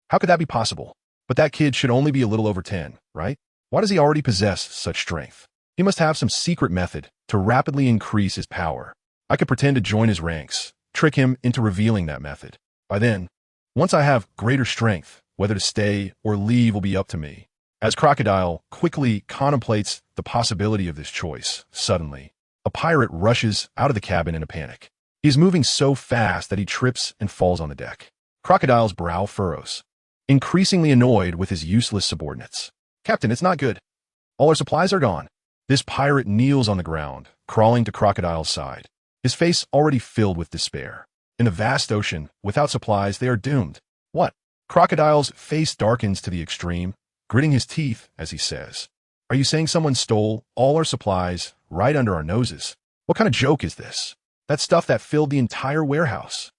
How could that be possible? But that kid should only be a little over 10, right? Why does he already possess such strength? He must have some secret method to rapidly increase his power. I could pretend to join his ranks, trick him into revealing that method. By then, once I have greater strength, whether to stay or leave will be up to me. As Crocodile quickly contemplates the possibility of this choice, suddenly, a pirate rushes out of the cabin in a panic. He is moving so fast that he trips and falls on the deck. Crocodile's brow furrows, increasingly annoyed with his useless subordinates. Captain, it's not good. All our supplies are gone. This pirate kneels on the ground, crawling to Crocodile's side, his face already filled with despair. In the vast ocean, without supplies, they are doomed. What? Crocodile's face darkens to the extreme, gritting his teeth as he says, Are you saying someone stole all our supplies right under our noses? What kind of joke is this? That stuff that filled the entire warehouse.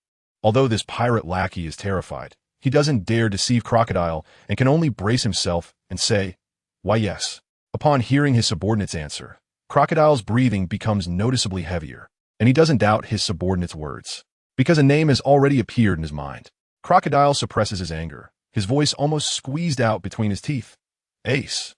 Although this pirate lackey is terrified, he doesn't dare deceive Crocodile and can only brace himself and say, Why yes. Upon hearing his subordinate's answer, Crocodile's breathing becomes noticeably heavier, and he doesn't doubt his subordinate's words, because a name has already appeared in his mind. Crocodile suppresses his anger, his voice almost squeezed out between his teeth. Ace.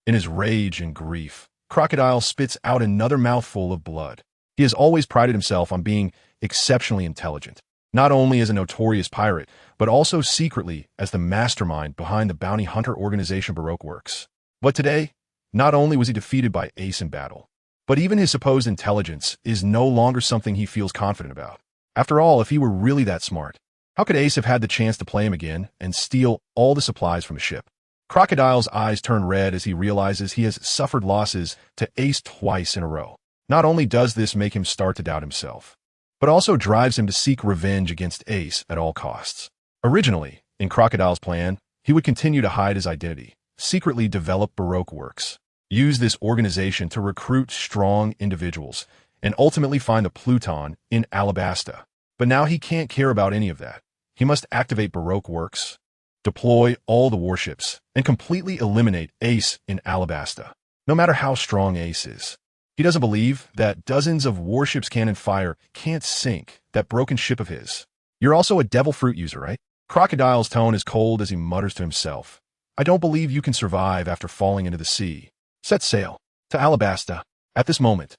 In his rage and grief, Crocodile spits out another mouthful of blood. He has always prided himself on being exceptionally intelligent, not only as a notorious pirate, but also secretly as the mastermind behind the bounty hunter organization Baroque Works. But today, not only was he defeated by Ace in battle, but even his supposed intelligence is no longer something he feels confident about. After all, if he were really that smart, how could Ace have had the chance to play him again and steal all the supplies from the ship? Crocodile's eyes turn red as he realizes he has suffered losses to Ace twice in a row. Not only does this make him start to doubt himself, but also drives him to seek revenge against Ace at all costs. Originally, in Crocodile's plan, he would continue to hide his identity, secretly develop Baroque Works, use this organization to recruit strong individuals, and ultimately find the Pluton in Alabasta. But now he can't care about any of that. He must activate Baroque Works, deploy all the warships, and completely eliminate Ace in Alabasta. No matter how strong Ace is, he doesn't believe that dozens of warships cannon fire can't sink that broken ship of his. You're also a devil fruit user, right? Crocodile's tone is cold as he mutters to himself. I don't believe you can survive after falling into the sea. Set sail to Alabasta. At this moment,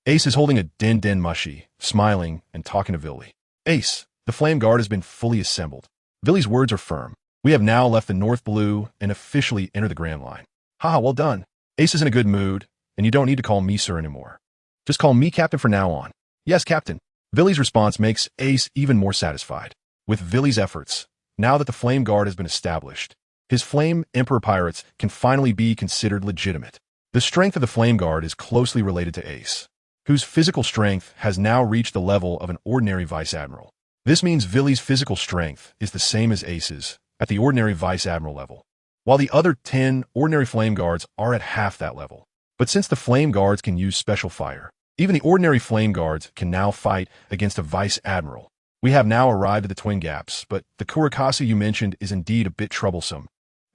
Ace is holding a Din Mushy, smiling and talking to Villy. Ace, the Flame Guard has been fully assembled. Villy's words are firm. We have now left the North Blue and officially entered the Grand Line. Haha, well done. Ace is in a good mood, and you don't need to call me sir anymore. Just call me Captain from now on. Yes, Captain. Villy's response makes Ace even more satisfied. With Villy's efforts, now that the Flame Guard has been established, his Flame Emperor pirates can finally be considered legitimate. The strength of the Flame Guard is closely related to Ace, whose physical strength has now reached the level of an ordinary Vice Admiral. This means Villy's physical strength is the same as Ace's, at the ordinary Vice Admiral level, while the other 10 ordinary Flame Guards are at half that level. But since the Flame Guards can use special fire, even the ordinary Flame Guards can now fight against a Vice Admiral. We have now arrived at the Twin Gaps, but the Kurakasa you mentioned is indeed a bit troublesome.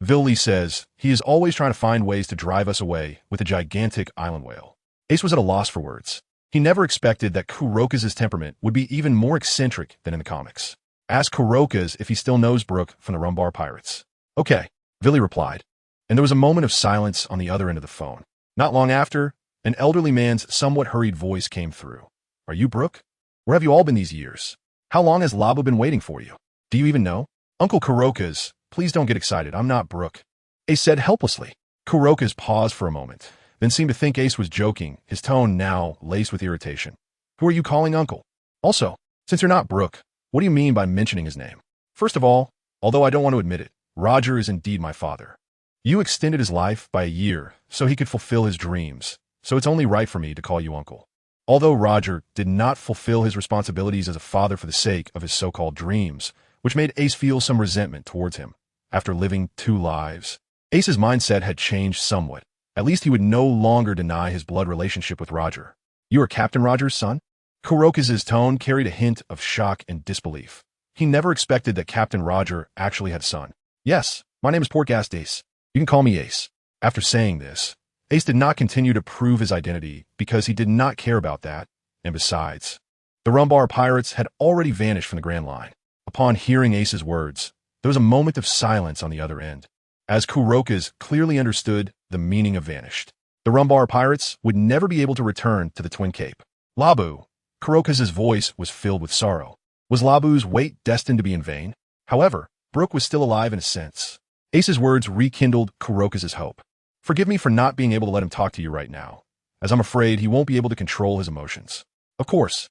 Villy says he is always trying to find ways to drive us away with a gigantic island whale. Ace was at a loss for words. He never expected that Kuroka's temperament would be even more eccentric than in the comics. Ask Kuroka's if he still knows Brook from the Rumbar Pirates. Okay, Villy replied, and there was a moment of silence on the other end of the phone. Not long after, an elderly man's somewhat hurried voice came through. Are you Brook? Where have you all been these years? How long has Labu been waiting for you? Do you even know? Uncle Kuroka's, please don't get excited, I'm not Brook. Ace said helplessly. Kuroka's paused for a moment, then seemed to think Ace was joking, his tone now laced with irritation. Who are you calling Uncle? Also, since you're not Brook, what do you mean by mentioning his name? First of all, although I don't want to admit it, Roger is indeed my father. You extended his life by a year so he could fulfill his dreams, so it's only right for me to call you Uncle. Although Roger did not fulfill his responsibilities as a father for the sake of his so-called dreams, which made Ace feel some resentment towards him, after living 2 lives. Ace's mindset had changed somewhat. At least he would no longer deny his blood relationship with Roger. You are Captain Roger's son? Kuroka's tone carried a hint of shock and disbelief. He never expected that Captain Roger actually had a son. Yes, my name is Portgast Ace. You can call me Ace. After saying this, Ace did not continue to prove his identity because he did not care about that, and besides, the Rumbar Pirates had already vanished from the Grand Line. Upon hearing Ace's words, there was a moment of silence on the other end, as Kuroka's clearly understood the meaning of vanished. The Rumbar Pirates would never be able to return to the Twin Cape. Labu. Kuroka's voice was filled with sorrow. Was Labu's wait destined to be in vain? However, Brook was still alive in a sense. Ace's words rekindled Kuroka's hope. Forgive me for not being able to let him talk to you right now, as I'm afraid he won't be able to control his emotions. Of course.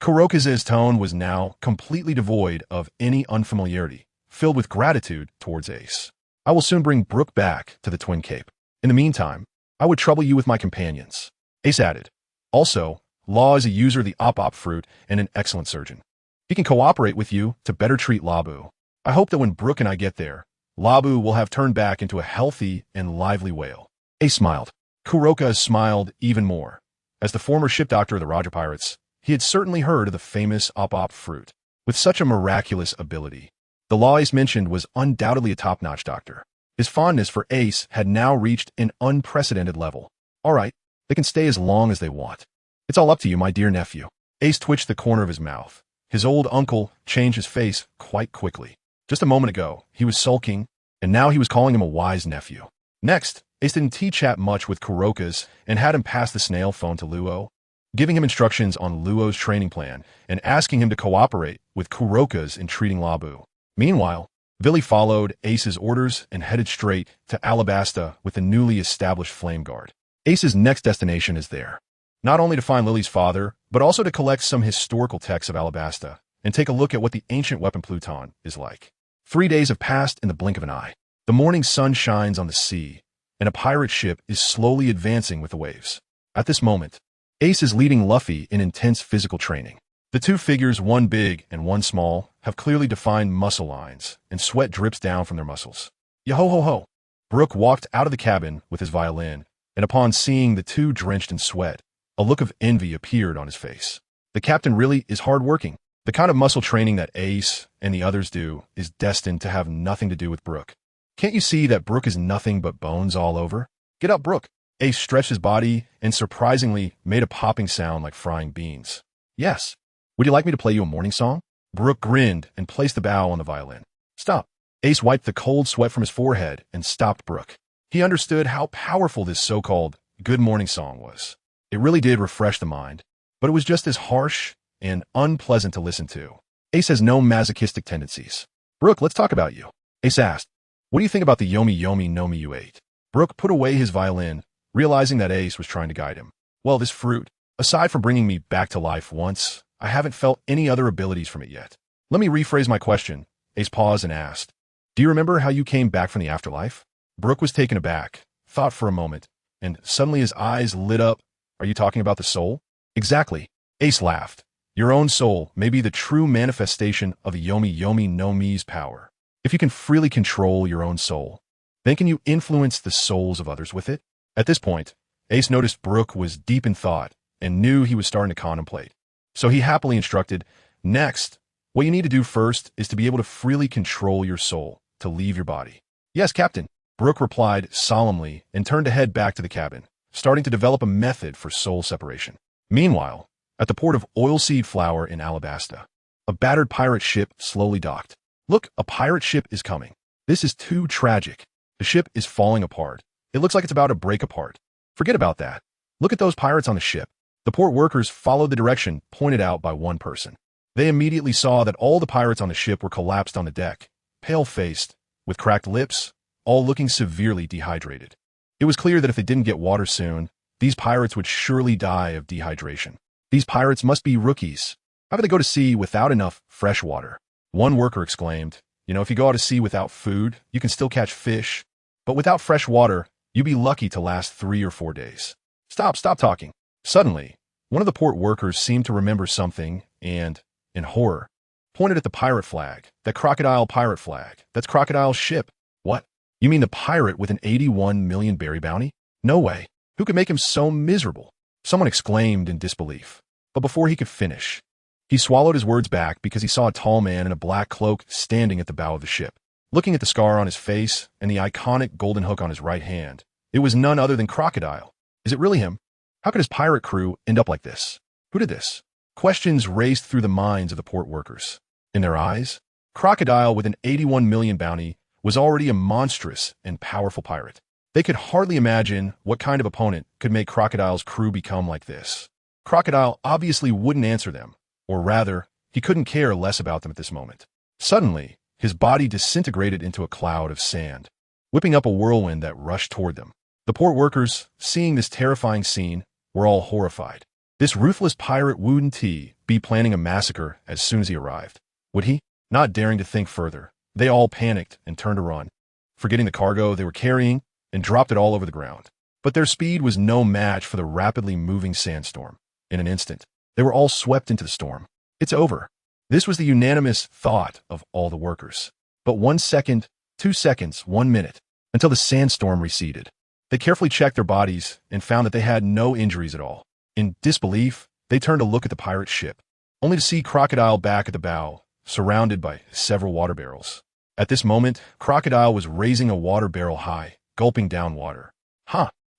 Kuroka's tone was now completely devoid of any unfamiliarity, filled with gratitude towards Ace. I will soon bring Brook back to the Twin Cape. In the meantime, I would trouble you with my companions. Ace added. Also, Law is a user of the Op fruit and an excellent surgeon. He can cooperate with you to better treat Labu. I hope that when Brook and I get there, Labu will have turned back into a healthy and lively whale. Ace smiled. Kuroka smiled even more. As the former ship doctor of the Roger Pirates, he had certainly heard of the famous Op fruit. With such a miraculous ability, the Law Ace mentioned was undoubtedly a top-notch doctor. His fondness for Ace had now reached an unprecedented level. All right, they can stay as long as they want. It's all up to you, my dear nephew. Ace twitched the corner of his mouth. His old uncle changed his face quite quickly. Just a moment ago, he was sulking, and now he was calling him a wise nephew. Next, Ace didn't tea-chat much with Kuroka's and had him pass the snail phone to Luo, giving him instructions on Luo's training plan and asking him to cooperate with Kuroka's in treating Labu. Meanwhile, Villy followed Ace's orders and headed straight to Alabasta with the newly established Flame Guard. Ace's next destination is there, not only to find Lily's father, but also to collect some historical texts of Alabasta and take a look at what the ancient weapon Pluton is like. 3 days have passed in the blink of an eye. The The morning sun shines on the sea, and a pirate ship is slowly advancing with the waves. At this moment, Ace is leading Luffy in intense physical training. The two figures, one big and one small, have clearly defined muscle lines, and sweat drips down from their muscles. Yo-ho-ho-ho! Brook walked out of the cabin with his violin, and upon seeing the two drenched in sweat, a look of envy appeared on his face. The captain really is hard-working. The kind of muscle training that Ace and the others do is destined to have nothing to do with Brook. Can't you see that Brook is nothing but bones all over? Get up, Brook! Ace stretched his body and surprisingly made a popping sound like frying beans. Yes. Would you like me to play you a morning song? Brook grinned and placed the bow on the violin. Stop. Ace wiped the cold sweat from his forehead and stopped Brook. He understood how powerful this so-called good morning song was. It really did refresh the mind, but it was just as harsh and unpleasant to listen to. Ace has no masochistic tendencies. Brook, let's talk about you. Ace asked, what do you think about the yomi yomi nomi you ate? Brook put away his violin, realizing that Ace was trying to guide him. Well, this fruit, aside from bringing me back to life once, I haven't felt any other abilities from it yet. Let me rephrase my question. Ace paused and asked, do you remember how you came back from the afterlife? Brook was taken aback, thought for a moment, and suddenly his eyes lit up. Are you talking about the soul? Exactly. Ace laughed. Your own soul may be the true manifestation of the yomi yomi no mi's power. If you can freely control your own soul, then can you influence the souls of others with it? At this point, Ace noticed Brook was deep in thought and knew he was starting to contemplate. So he happily instructed, next, what you need to do first is to be able to freely control your soul, to leave your body. Yes, Captain. Brook replied solemnly and turned to head back to the cabin, starting to develop a method for soul separation. Meanwhile, at the port of Oilseed Flour in Alabasta, a battered pirate ship slowly docked. Look, a pirate ship is coming. This is too tragic. The ship is falling apart. It looks like it's about to break apart. Forget about that. Look at those pirates on the ship. The port workers followed the direction pointed out by one person. They immediately saw that all the pirates on the ship were collapsed on the deck, pale-faced, with cracked lips, all looking severely dehydrated. It was clear that if they didn't get water soon, these pirates would surely die of dehydration. These pirates must be rookies. How could they go to sea without enough fresh water? One worker exclaimed, if you go out to sea without food, you can still catch fish, but without fresh water, you'd be lucky to last 3 or 4 days. Stop talking. Suddenly, one of the port workers seemed to remember something and, in horror, pointed at the pirate flag, that crocodile pirate flag. That's Crocodile's ship. What? You mean the pirate with an 81 million berry bounty? No way. Who could make him so miserable? Someone exclaimed in disbelief. But before he could finish, he swallowed his words back because he saw a tall man in a black cloak standing at the bow of the ship. Looking at the scar on his face and the iconic golden hook on his right hand, it was none other than Crocodile. Is it really him? How could his pirate crew end up like this? Who did this? Questions raced through the minds of the port workers. In their eyes, Crocodile with an 81 million bounty was already a monstrous and powerful pirate. They could hardly imagine what kind of opponent could make Crocodile's crew become like this. Crocodile obviously wouldn't answer them, or rather, he couldn't care less about them at this moment. Suddenly, his body disintegrated into a cloud of sand, whipping up a whirlwind that rushed toward them. The port workers, seeing this terrifying scene, were all horrified. This ruthless pirate wouldn't he be planning a massacre as soon as he arrived? Would he? Not daring to think further, they all panicked and turned to run, forgetting the cargo they were carrying, and dropped it all over the ground. But their speed was no match for the rapidly moving sandstorm. In an instant, they were all swept into the storm. It's over. This was the unanimous thought of all the workers. But 1 second, 2 seconds, 1 minute, until the sandstorm receded. They carefully checked their bodies and found that they had no injuries at all. In disbelief, they turned to look at the pirate ship, only to see Crocodile back at the bow, surrounded by several water barrels. At this moment, Crocodile was raising a water barrel high, gulping down water.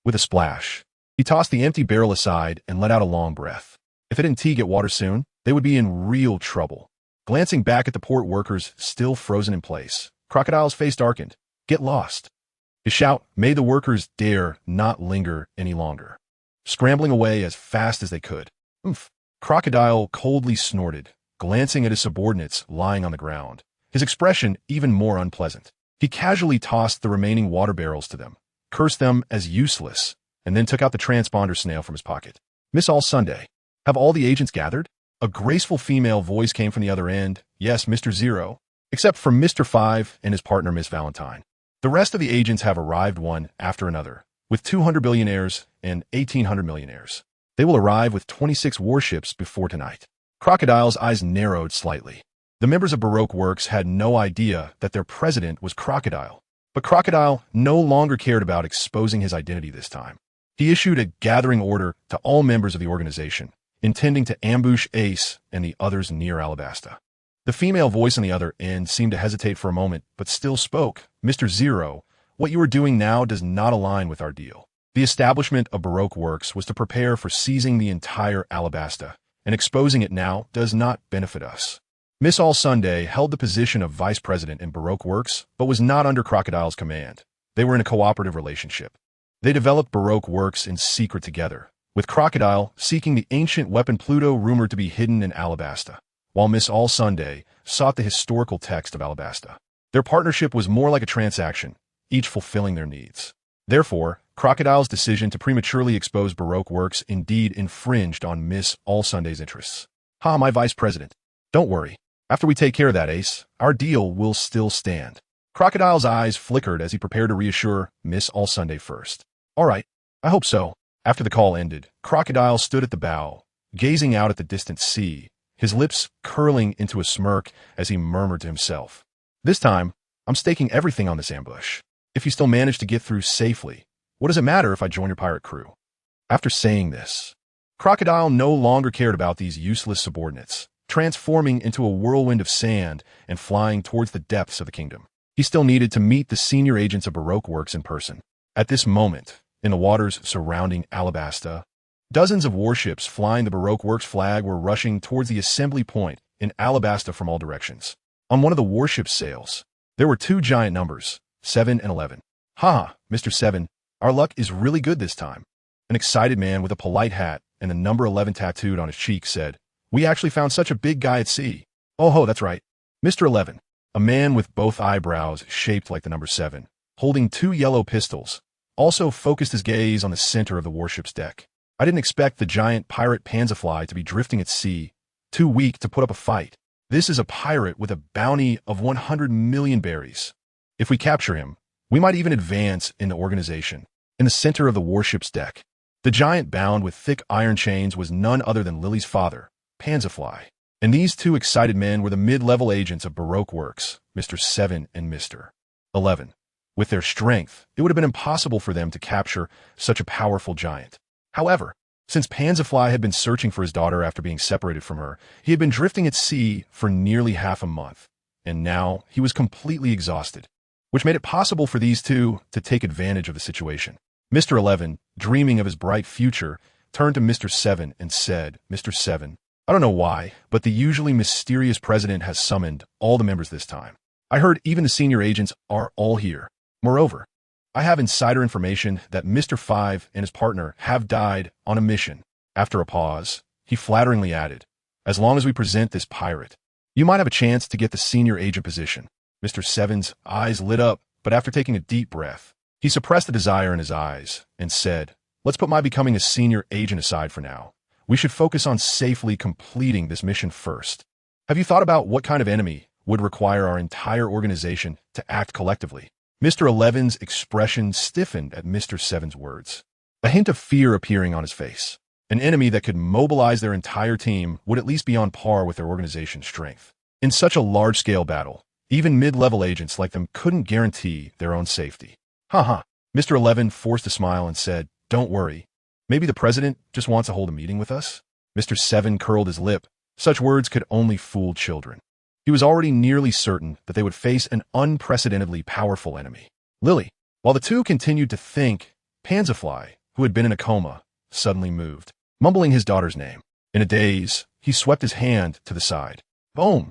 With a splash, he tossed the empty barrel aside and let out a long breath. If they didn't get water soon, they would be in real trouble. Glancing back at the port workers still frozen in place, Crocodile's face darkened. Get lost. His shout made the workers dare not linger any longer, scrambling away as fast as they could. Oomph. Crocodile coldly snorted, glancing at his subordinates lying on the ground, his expression even more unpleasant. He casually tossed the remaining water barrels to them, cursed them as useless, and then took out the transponder snail from his pocket. Miss All Sunday, have all the agents gathered? A graceful female voice came from the other end. Yes, Mr. Zero, except for Mr. Five and his partner, Miss Valentine. The rest of the agents have arrived one after another, with 200 billionaires and 1,800 millionaires. They will arrive with 26 warships before tonight. Crocodile's eyes narrowed slightly. The members of Baroque Works had no idea that their president was Crocodile. But Crocodile no longer cared about exposing his identity this time. He issued a gathering order to all members of the organization, intending to ambush Ace and the others near Alabasta. The female voice on the other end seemed to hesitate for a moment, but still spoke. Mr. Zero, what you are doing now does not align with our deal. The establishment of Baroque Works was to prepare for seizing the entire Alabasta, and exposing it now does not benefit us. Miss All Sunday held the position of vice president in Baroque Works, but was not under Crocodile's command. They were in a cooperative relationship. They developed Baroque Works in secret together, with Crocodile seeking the ancient weapon Pluto rumored to be hidden in Alabasta, while Miss All Sunday sought the historical text of Alabasta. Their partnership was more like a transaction, each fulfilling their needs. Therefore, Crocodile's decision to prematurely expose Baroque Works indeed infringed on Miss All Sunday's interests. Ha, my vice president. Don't worry. After we take care of that, Ace, our deal will still stand. Crocodile's eyes flickered as he prepared to reassure Miss All Sunday first. All right, I hope so. After the call ended, Crocodile stood at the bow, gazing out at the distant sea, his lips curling into a smirk as he murmured to himself. This time, I'm staking everything on this ambush. If you still manage to get through safely, what does it matter if I join your pirate crew? After saying this, Crocodile no longer cared about these useless subordinates, transforming into a whirlwind of sand and flying towards the depths of the kingdom. He still needed to meet the senior agents of Baroque Works in person. At this moment, in the waters surrounding Alabasta, dozens of warships flying the Baroque Works flag were rushing towards the assembly point in Alabasta from all directions. On one of the warship's sails, there were two giant numbers, 7 and 11. Ha, Mr. 7, our luck is really good this time. An excited man with a polite hat and the number 11 tattooed on his cheek said, we actually found such a big guy at sea. Oh ho, that's right. Mr. 11, a man with both eyebrows shaped like the number 7, holding two yellow pistols, also focused his gaze on the center of the warship's deck. I didn't expect the giant pirate Panzerfly to be drifting at sea, too weak to put up a fight. This is a pirate with a bounty of 100 million berries. If we capture him, we might even advance in the organization. In the center of the warship's deck, the giant bound with thick iron chains was none other than Lily's father, Panzerfly. And these two excited men were the mid-level agents of Baroque Works, Mr. 7 and Mr. 11. With their strength, it would have been impossible for them to capture such a powerful giant. However, since Panzerfly had been searching for his daughter after being separated from her, he had been drifting at sea for nearly half a month, and now he was completely exhausted, which made it possible for these two to take advantage of the situation. Mr. 11, dreaming of his bright future, turned to Mr. 7 and said, Mr. 7, I don't know why, but the usually mysterious president has summoned all the members this time. I heard even the senior agents are all here. Moreover, I have insider information that Mr. 5 and his partner have died on a mission. After a pause, he flatteringly added, as long as we present this pirate, you might have a chance to get the senior agent position. Mr. 7's eyes lit up, but after taking a deep breath, he suppressed the desire in his eyes and said, let's put my becoming a senior agent aside for now. We should focus on safely completing this mission first. Have you thought about what kind of enemy would require our entire organization to act collectively? Mr. 11's expression stiffened at Mr. 7's words, a hint of fear appearing on his face. An enemy that could mobilize their entire team would at least be on par with their organization's strength. In such a large-scale battle, even mid-level agents like them couldn't guarantee their own safety. Haha. Mr. 11 forced a smile and said, don't worry. Maybe the president just wants to hold a meeting with us? Mr. 7 curled his lip. Such words could only fool children. He was already nearly certain that they would face an unprecedentedly powerful enemy. Lily. While the two continued to think, Panzerfly, who had been in a coma, suddenly moved, mumbling his daughter's name. In a daze, he swept his hand to the side. Boom!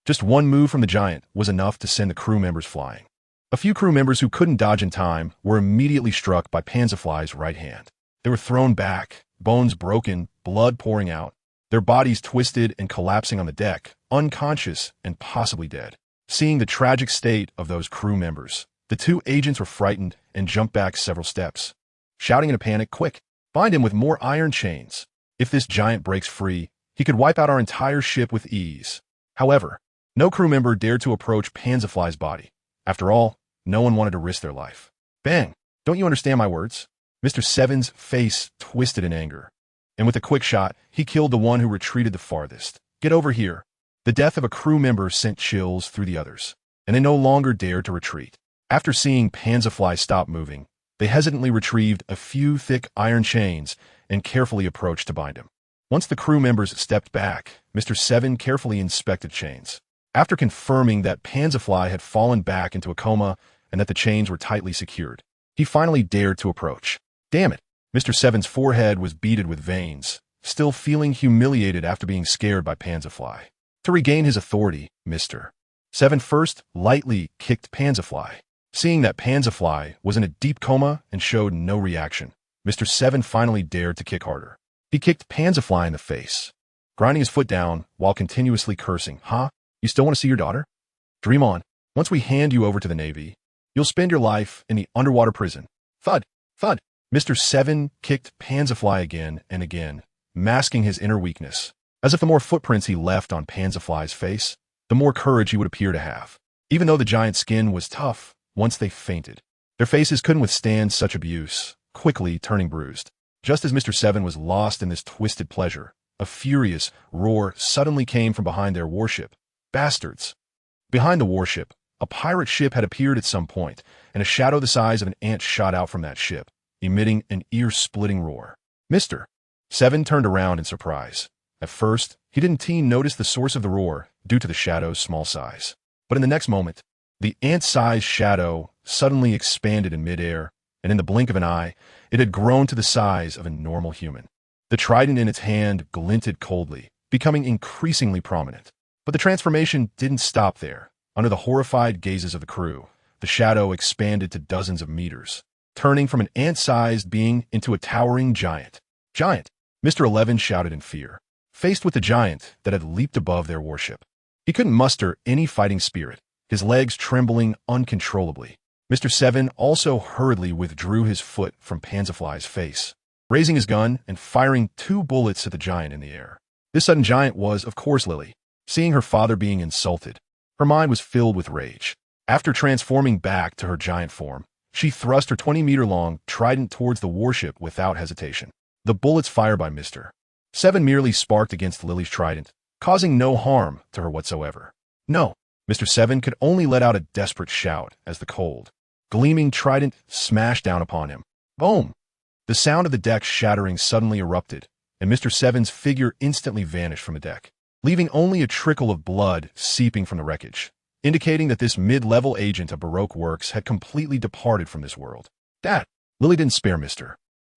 Just one move from the giant was enough to send the crew members flying. A few crew members who couldn't dodge in time were immediately struck by Panzerfly's right hand. They were thrown back, bones broken, blood pouring out, their bodies twisted and collapsing on the deck, unconscious and possibly dead. Seeing the tragic state of those crew members, the two agents were frightened and jumped back several steps, shouting in a panic, quick, bind him with more iron chains. If this giant breaks free, he could wipe out our entire ship with ease. However, no crew member dared to approach Panzerfly's body. After all, no one wanted to risk their life. Bang! Don't you understand my words? Mr. Seven's face twisted in anger, and with a quick shot, he killed the one who retreated the farthest. Get over here. The death of a crew member sent chills through the others, and they no longer dared to retreat. After seeing Panzerfly stop moving, they hesitantly retrieved a few thick iron chains and carefully approached to bind him. Once the crew members stepped back, Mr. Seven carefully inspected chains. After confirming that Panzerfly had fallen back into a coma and that the chains were tightly secured, he finally dared to approach. Damn it! Mr. Seven's forehead was beaded with veins, still feeling humiliated after being scared by Panzerfly. To regain his authority, Mr. Seven first lightly kicked Panzerfly. Seeing that Panzerfly was in a deep coma and showed no reaction, Mr. Seven finally dared to kick harder. He kicked Panzerfly in the face, grinding his foot down while continuously cursing. Huh? You still want to see your daughter? Dream on. Once we hand you over to the Navy, you'll spend your life in the underwater prison. Thud! Thud! Mr. Seven kicked Panzerfly again and again, masking his inner weakness, as if the more footprints he left on Panzerfly's face, the more courage he would appear to have. Even though the giant's skin was tough, once they fainted, their faces couldn't withstand such abuse, quickly turning bruised. Just as Mr. Seven was lost in this twisted pleasure, a furious roar suddenly came from behind their warship. Bastards! Behind the warship, a pirate ship had appeared at some point, and a shadow the size of an ant shot out from that ship, emitting an ear-splitting roar. Mr. Seven turned around in surprise. At first, he didn't notice the source of the roar due to the shadow's small size. But in the next moment, the ant-sized shadow suddenly expanded in midair, and in the blink of an eye, it had grown to the size of a normal human. The trident in its hand glinted coldly, becoming increasingly prominent. But the transformation didn't stop there. Under the horrified gazes of the crew, the shadow expanded to dozens of meters, turning from an ant-sized being into a towering giant. Giant! Mr. 11 shouted in fear, faced with the giant that had leaped above their warship. He couldn't muster any fighting spirit, his legs trembling uncontrollably. Mr. Seven also hurriedly withdrew his foot from Panzerfly's face, raising his gun and firing 2 bullets at the giant in the air. This sudden giant was, of course, Lily. Seeing her father being insulted, her mind was filled with rage. After transforming back to her giant form, she thrust her 20-meter-long trident towards the warship without hesitation. The bullets fired by Mr. Seven merely sparked against Lily's trident, causing no harm to her whatsoever. No, Mr. Seven could only let out a desperate shout as the cold, gleaming trident smashed down upon him. Boom! The sound of the deck shattering suddenly erupted, and Mr. Seven's figure instantly vanished from the deck, leaving only a trickle of blood seeping from the wreckage, indicating that this mid-level agent of Baroque Works had completely departed from this world. That! Lily didn't spare Mr.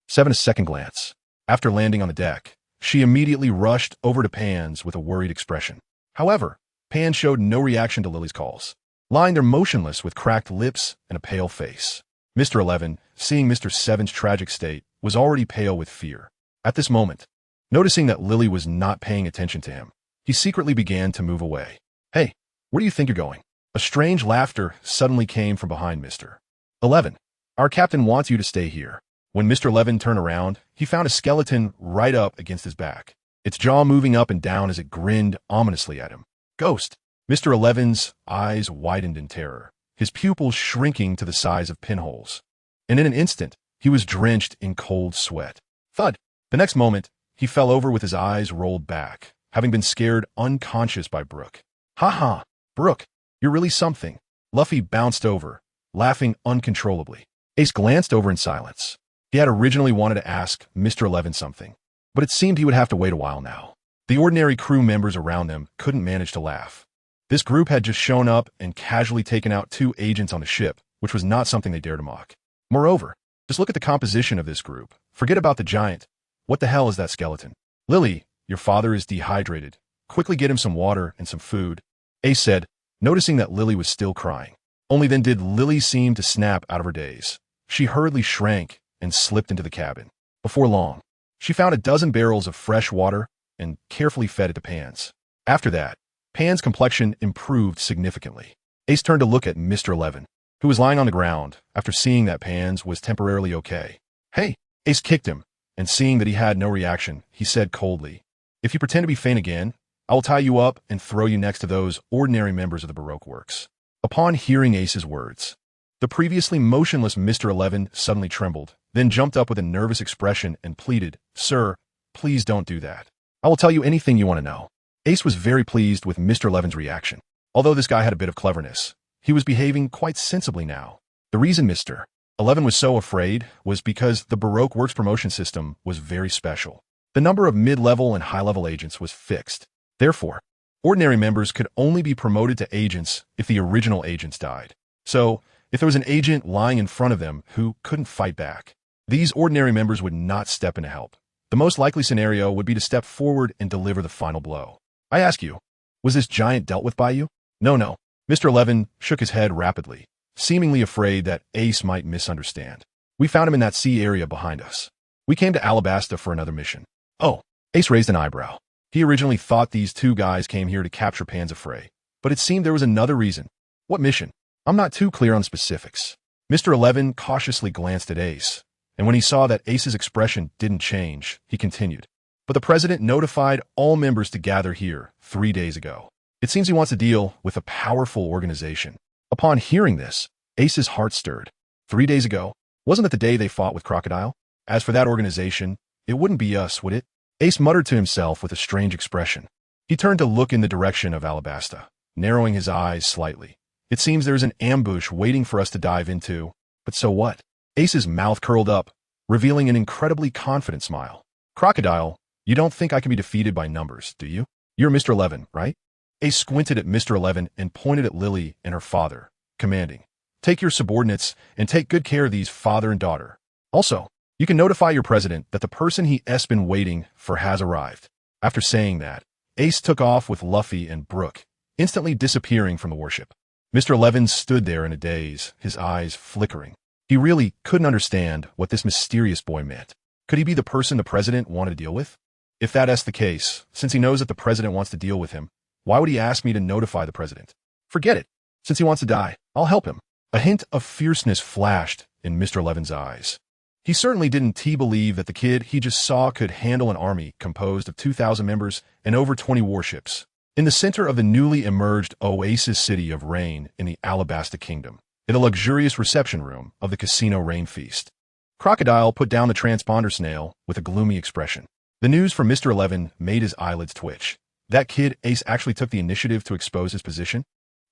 Seven a second glance. After landing on the deck, she immediately rushed over to Pans with a worried expression. However, Pan showed no reaction to Lily's calls, lying there motionless with cracked lips and a pale face. Mr. 11, seeing Mr. Seven's tragic state, was already pale with fear. At this moment, noticing that Lily was not paying attention to him, he secretly began to move away. Hey, where do you think you're going? A strange laughter suddenly came from behind Mr. 11. Our captain wants you to stay here. When Mr. 11 turned around, he found a skeleton right up against his back, its jaw moving up and down as it grinned ominously at him. Ghost! Mr. 11's eyes widened in terror, his pupils shrinking to the size of pinholes. And in an instant, he was drenched in cold sweat. Thud! The next moment, he fell over with his eyes rolled back, having been scared unconscious by Brooke. Ha ha! Brooke, you're really something. Luffy bounced over, laughing uncontrollably. Ace glanced over in silence. He had originally wanted to ask Mr. 11 something, but it seemed he would have to wait a while now. The ordinary crew members around them couldn't manage to laugh. This group had just shown up and casually taken out 2 agents on the ship, which was not something they dared to mock. Moreover, just look at the composition of this group. Forget about the giant. What the hell is that skeleton? Lily, your father is dehydrated. Quickly get him some water and some food, Ace said, noticing that Lily was still crying. Only then did Lily seem to snap out of her daze. She hurriedly shrank and slipped into the cabin. Before long, she found a dozen barrels of fresh water and carefully fed it to Pans. After that, Pan's complexion improved significantly. Ace turned to look at Mr. 11, who was lying on the ground after seeing that Pans was temporarily okay. Hey! Ace kicked him, and seeing that he had no reaction, he said coldly, if you pretend to be faint again, I will tie you up and throw you next to those ordinary members of the Baroque Works. Upon hearing Ace's words, The previously motionless Mr. 11 suddenly trembled, then jumped up with a nervous expression and pleaded, "Sir, please don't do that. I will tell you anything you want to know." Ace was very pleased with Mr. 11's reaction. Although this guy had a bit of cleverness, he was behaving quite sensibly now. The reason Mr. 11 was so afraid was because the Baroque Works promotion system was very special. The number of mid-level and high-level agents was fixed. Therefore, ordinary members could only be promoted to agents if the original agents died. So, if there was an agent lying in front of them who couldn't fight back, these ordinary members would not step in to help. The most likely scenario would be to step forward and deliver the final blow. I ask you, was this giant dealt with by you? No. Mr. 11 shook his head rapidly, seemingly afraid that Ace might misunderstand. We found him in that sea area behind us. We came to Alabasta for another mission. Oh, Ace raised an eyebrow. He originally thought these two guys came here to capture Panzer Frey, but it seemed there was another reason. What mission? I'm not too clear on specifics. Mr. 11 cautiously glanced at Ace, and when he saw that Ace's expression didn't change, he continued. But the president notified all members to gather here 3 days ago. It seems he wants to deal with a powerful organization. Upon hearing this, Ace's heart stirred. 3 days ago? Wasn't it the day they fought with Crocodile? As for that organization, it wouldn't be us, would it? Ace muttered to himself with a strange expression. He turned to look in the direction of Alabasta, narrowing his eyes slightly. It seems there's an ambush waiting for us to dive into. But so what? Ace's mouth curled up, revealing an incredibly confident smile. Crocodile, you don't think I can be defeated by numbers, do you? You're Mr. 11, right? Ace squinted at Mr. 11 and pointed at Lily and her father, commanding, "Take your subordinates and take good care of these father and daughter. Also, you can notify your president that the person he's been waiting for has arrived." After saying that, Ace took off with Luffy and Brooke, instantly disappearing from the warship. Mr. 11 stood there in a daze, his eyes flickering. He really couldn't understand what this mysterious boy meant. Could he be the person the president wanted to deal with? If that's the case, since he knows that the president wants to deal with him, why would he ask me to notify the president? Forget it. Since he wants to die, I'll help him. A hint of fierceness flashed in Mr. 11's eyes. He certainly didn't believe that the kid he just saw could handle an army composed of 2,000 members and over 20 warships. In the center of the newly emerged oasis city of Rain in the Alabasta Kingdom, in the luxurious reception room of the Casino Rain Feast, Crocodile put down the transponder snail with a gloomy expression. The news from Mr. 11 made his eyelids twitch. That kid Ace actually took the initiative to expose his position?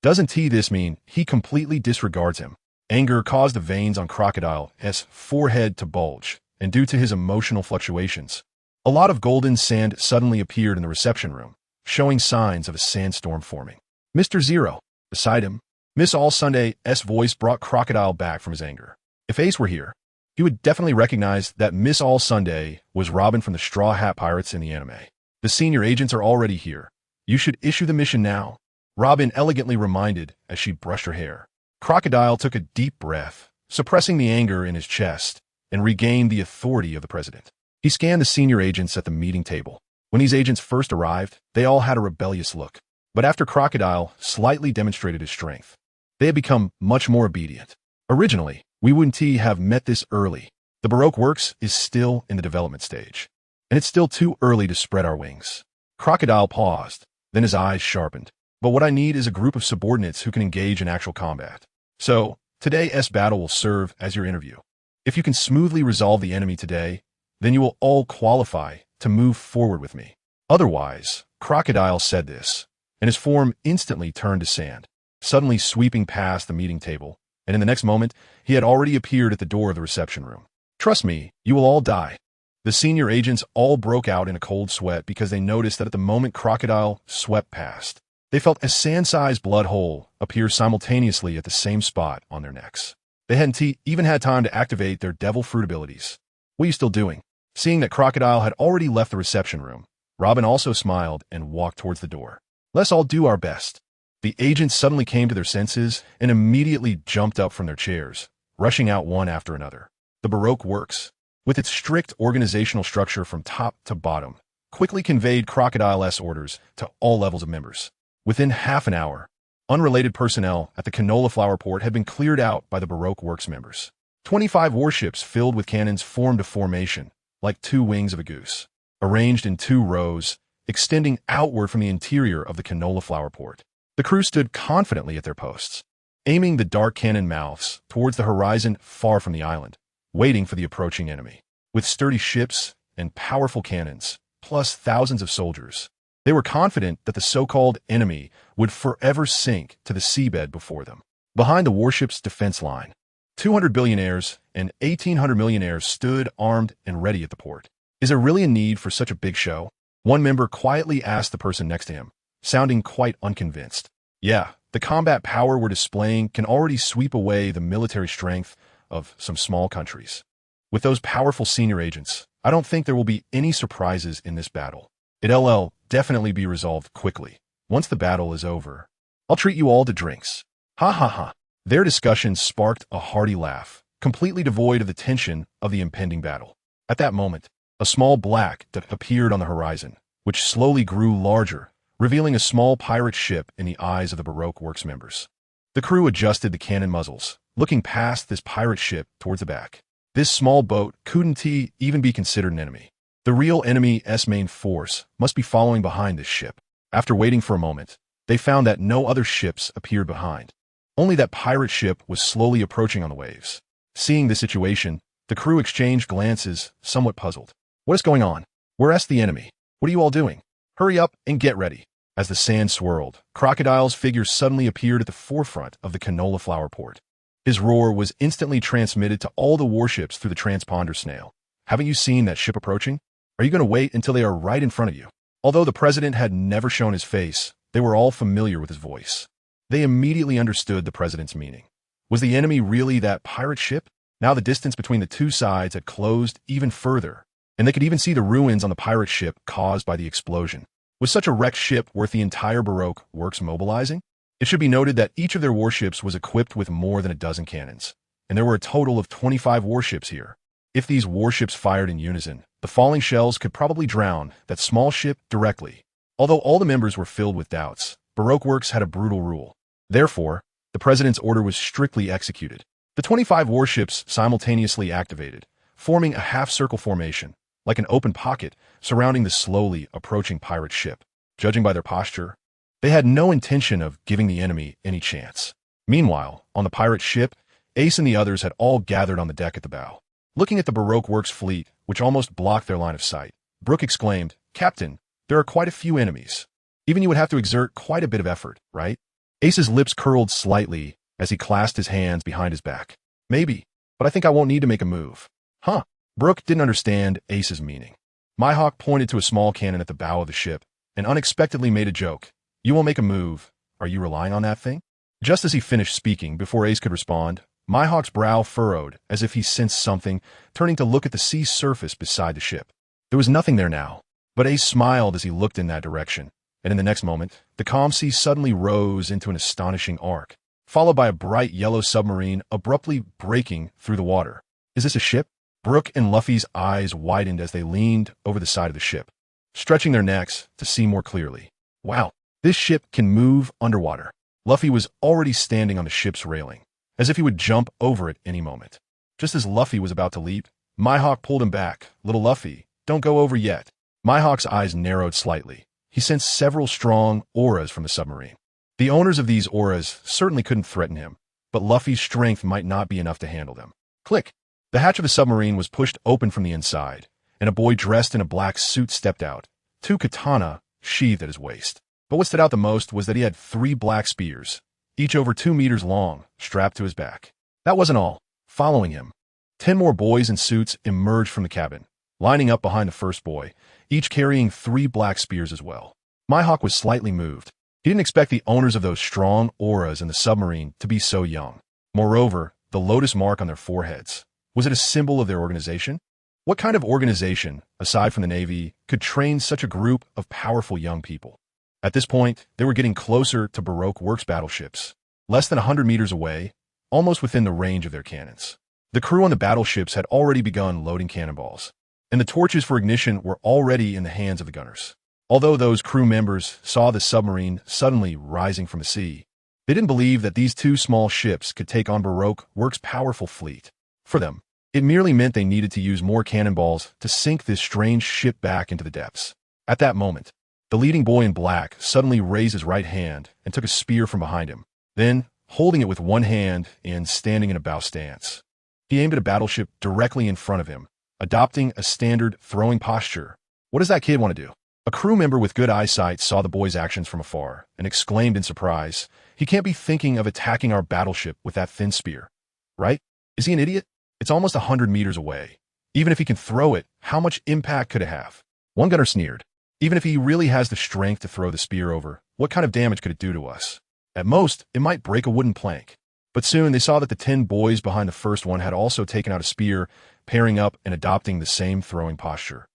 Doesn't this mean he completely disregards him? Anger caused the veins on Crocodile's forehead to bulge, and due to his emotional fluctuations, a lot of golden sand suddenly appeared in the reception room, showing signs of a sandstorm forming. Mr. Zero, beside him, Miss All Sunday's voice brought Crocodile back from his anger. If Ace were here, he would definitely recognize that Miss All Sunday was Robin from the Straw Hat Pirates in the anime. The senior agents are already here. You should issue the mission now, Robin elegantly reminded as she brushed her hair. Crocodile took a deep breath, suppressing the anger in his chest, and regained the authority of the president. He scanned the senior agents at the meeting table. When these agents first arrived, they all had a rebellious look. But after Crocodile slightly demonstrated his strength, they had become much more obedient. Originally, we wouldn't have met this early. The Baroque Works is still in the development stage, and it's still too early to spread our wings. Crocodile paused, then his eyes sharpened. But what I need is a group of subordinates who can engage in actual combat. So, today's battle will serve as your interview. If you can smoothly resolve the enemy today, then you will all qualify to move forward with me. Otherwise, Crocodile said this, and his form instantly turned to sand, suddenly sweeping past the meeting table, and in the next moment, he had already appeared at the door of the reception room. Trust me, you will all die. The senior agents all broke out in a cold sweat because they noticed that at the moment Crocodile swept past, they felt a sand-sized blood hole appear simultaneously at the same spot on their necks. They hadn't even had time to activate their devil fruit abilities. What are you still doing? Seeing that Crocodile had already left the reception room, Robin also smiled and walked towards the door. Let's all do our best. The agents suddenly came to their senses and immediately jumped up from their chairs, rushing out one after another. The Baroque Works, with its strict organizational structure from top to bottom, quickly conveyed Crocodile's orders to all levels of members. Within half an hour, unrelated personnel at the Canola Flower Port had been cleared out by the Baroque Works members. 25 warships filled with cannons formed a formation, like two wings of a goose, arranged in 2 rows, extending outward from the interior of the Canola Flower Port. The crew stood confidently at their posts. aiming the dark cannon mouths towards the horizon far from the island, waiting for the approaching enemy. With sturdy ships and powerful cannons, plus thousands of soldiers, they were confident that the so-called enemy would forever sink to the seabed before them. Behind the warship's defense line, 200 billionaires and 1,800 millionaires stood armed and ready at the port. Is there really a need for such a big show? One member quietly asked the person next to him, sounding quite unconvinced. Yeah, the combat power we're displaying can already sweep away the military strength of some small countries. With those powerful senior agents, I don't think there will be any surprises in this battle. It'll definitely be resolved quickly. Once the battle is over, I'll treat you all to drinks. Ha ha ha. Their discussion sparked a hearty laugh, completely devoid of the tension of the impending battle. At that moment, a small black dot appeared on the horizon, which slowly grew larger, revealing a small pirate ship in the eyes of the Baroque Works members. The crew adjusted the cannon muzzles, looking past this pirate ship towards the back. This small boat couldn't even be considered an enemy. The real enemy's main force must be following behind this ship. After waiting for a moment, they found that no other ships appeared behind. Only that pirate ship was slowly approaching on the waves. Seeing the situation, the crew exchanged glances, somewhat puzzled. What is going on? Where's the enemy? What are you all doing? Hurry up and get ready. As the sand swirled, Crocodile's figure suddenly appeared at the forefront of the canola flower port. His roar was instantly transmitted to all the warships through the transponder snail. Haven't you seen that ship approaching? Are you going to wait until they are right in front of you? Although the president had never shown his face, they were all familiar with his voice. They immediately understood the president's meaning. Was the enemy really that pirate ship? Now the distance between the two sides had closed even further, and they could even see the ruins on the pirate ship caused by the explosion. Was such a wrecked ship worth the entire Baroque Works mobilizing? It should be noted that each of their warships was equipped with more than a dozen cannons, and there were a total of 25 warships here. If these warships fired in unison, the falling shells could probably drown that small ship directly. Although all the members were filled with doubts, Baroque Works had a brutal rule. Therefore, the president's order was strictly executed. The 25 warships simultaneously activated, forming a half-circle formation, like an open pocket, surrounding the slowly approaching pirate ship. Judging by their posture, they had no intention of giving the enemy any chance. Meanwhile, on the pirate ship, Ace and the others had all gathered on the deck at the bow. Looking at the Baroque Works fleet, which almost blocked their line of sight, Brooke exclaimed, "Captain, there are quite a few enemies. Even you would have to exert quite a bit of effort, right?" Ace's lips curled slightly as he clasped his hands behind his back. "Maybe, but I think I won't need to make a move." Huh? Brooke didn't understand Ace's meaning. Mihawk pointed to a small cannon at the bow of the ship and unexpectedly made a joke. "You won't make a move. Are you relying on that thing?" Just as he finished speaking, before Ace could respond, Mihawk's brow furrowed as if he sensed something, turning to look at the sea surface beside the ship. There was nothing there now, but Ace smiled as he looked in that direction, and in the next moment, the calm sea suddenly rose into an astonishing arc, followed by a bright yellow submarine abruptly breaking through the water. "Is this a ship?" Brooke and Luffy's eyes widened as they leaned over the side of the ship, stretching their necks to see more clearly. Wow, this ship can move underwater. Luffy was already standing on the ship's railing, as if he would jump over it any moment. Just as Luffy was about to leap, Mihawk pulled him back. "Little Luffy, don't go over yet." Mihawk's eyes narrowed slightly. He sensed several strong auras from the submarine. The owners of these auras certainly couldn't threaten him, but Luffy's strength might not be enough to handle them. Click! The hatch of the submarine was pushed open from the inside, and a boy dressed in a black suit stepped out, two katana sheathed at his waist. But what stood out the most was that he had 3 black spears, each over 2 meters long, strapped to his back. That wasn't all. Following him, 10 more boys in suits emerged from the cabin, lining up behind the first boy, each carrying 3 black spears as well. Mihawk was slightly moved. He didn't expect the owners of those strong auras in the submarine to be so young. Moreover, the lotus mark on their foreheads. Was it a symbol of their organization? What kind of organization, aside from the Navy, could train such a group of powerful young people? At this point, they were getting closer to Baroque Works battleships, less than 100 meters away, almost within the range of their cannons. The crew on the battleships had already begun loading cannonballs, and the torches for ignition were already in the hands of the gunners. Although those crew members saw the submarine suddenly rising from the sea, they didn't believe that these 2 small ships could take on Baroque Works' powerful fleet. For them, it merely meant they needed to use more cannonballs to sink this strange ship back into the depths. At that moment, the leading boy in black suddenly raised his right hand and took a spear from behind him. Then, holding it with one hand and standing in a bow stance. He aimed at a battleship directly in front of him, adopting a standard throwing posture. What does that kid want to do? A crew member with good eyesight saw the boy's actions from afar and exclaimed in surprise, "He can't be thinking of attacking our battleship with that thin spear, right? Is he an idiot? It's almost 100 meters away. Even if he can throw it, how much impact could it have?" One gunner sneered. "Even if he really has the strength to throw the spear over, what kind of damage could it do to us? At most, it might break a wooden plank." But soon they saw that the 10 boys behind the first one had also taken out a spear, pairing up and adopting the same throwing posture,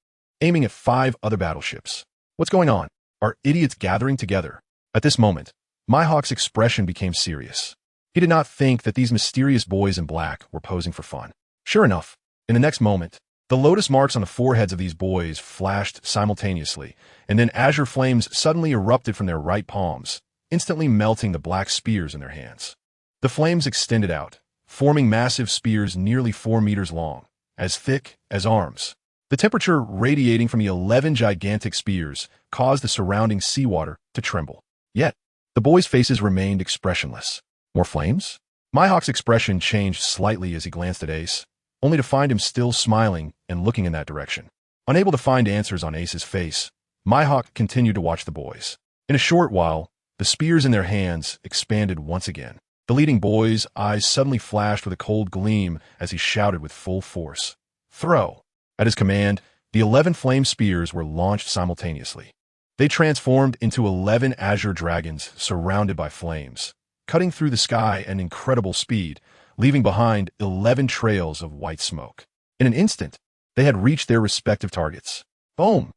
aiming at 5 other battleships. What's going on? Are idiots gathering together? At this moment, Mihawk's expression became serious. He did not think that these mysterious boys in black were posing for fun. Sure enough, in the next moment, the lotus marks on the foreheads of these boys flashed simultaneously, and then azure flames suddenly erupted from their right palms, instantly melting the black spears in their hands. The flames extended out, forming massive spears nearly 4 meters long, as thick as arms. The temperature radiating from the 11 gigantic spears caused the surrounding seawater to tremble. Yet, the boys' faces remained expressionless. More flames? Mihawk's expression changed slightly as he glanced at Ace, only to find him still smiling and looking in that direction. Unable to find answers on Ace's face, Mihawk continued to watch the boys. In a short while, the spears in their hands expanded once again. The leading boy's eyes suddenly flashed with a cold gleam as he shouted with full force, "Throw!" At his command, the 11 flame spears were launched simultaneously. They transformed into 11 azure dragons surrounded by flames, cutting through the sky at incredible speed, leaving behind 11 trails of white smoke. In an instant, they had reached their respective targets. Boom!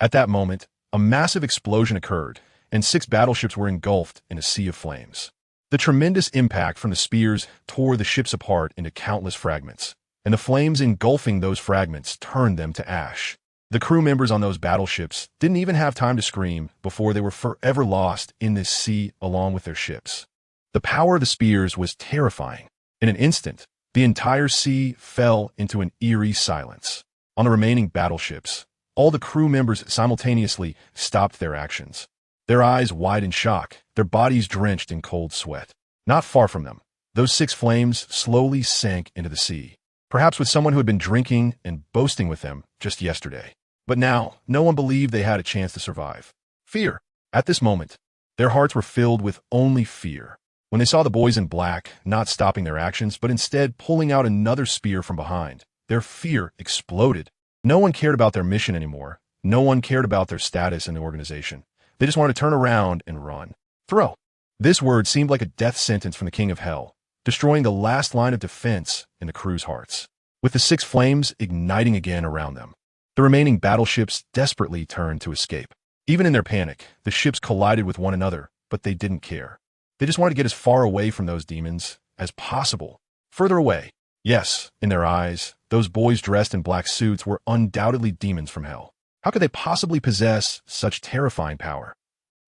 At that moment, a massive explosion occurred, and 6 battleships were engulfed in a sea of flames. The tremendous impact from the spears tore the ships apart into countless fragments, and the flames engulfing those fragments turned them to ash. The crew members on those battleships didn't even have time to scream before they were forever lost in this sea along with their ships. The power of the spears was terrifying. In an instant, the entire sea fell into an eerie silence. On the remaining battleships, all the crew members simultaneously stopped their actions, their eyes wide in shock, their bodies drenched in cold sweat. Not far from them, those 6 flames slowly sank into the sea, perhaps with someone who had been drinking and boasting with them just yesterday. But now, no one believed they had a chance to survive. Fear. At this moment, their hearts were filled with only fear. When they saw the boys in black not stopping their actions, but instead pulling out another spear from behind, their fear exploded. No one cared about their mission anymore. No one cared about their status in the organization. They just wanted to turn around and run. Throw. This word seemed like a death sentence from the King of Hell, destroying the last line of defense in the crew's hearts. With the 6 flames igniting again around them, the remaining battleships desperately turned to escape. Even in their panic, the ships collided with one another, but they didn't care. They just wanted to get as far away from those demons as possible. Further away. Yes, in their eyes, those boys dressed in black suits were undoubtedly demons from hell. How could they possibly possess such terrifying power?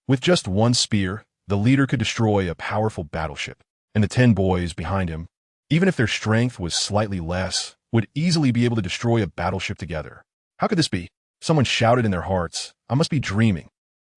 With just one spear, the leader could destroy a powerful battleship, and the 10 boys behind him, even if their strength was slightly less, would easily be able to destroy a battleship together. How could this be? Someone shouted in their hearts, "I must be dreaming."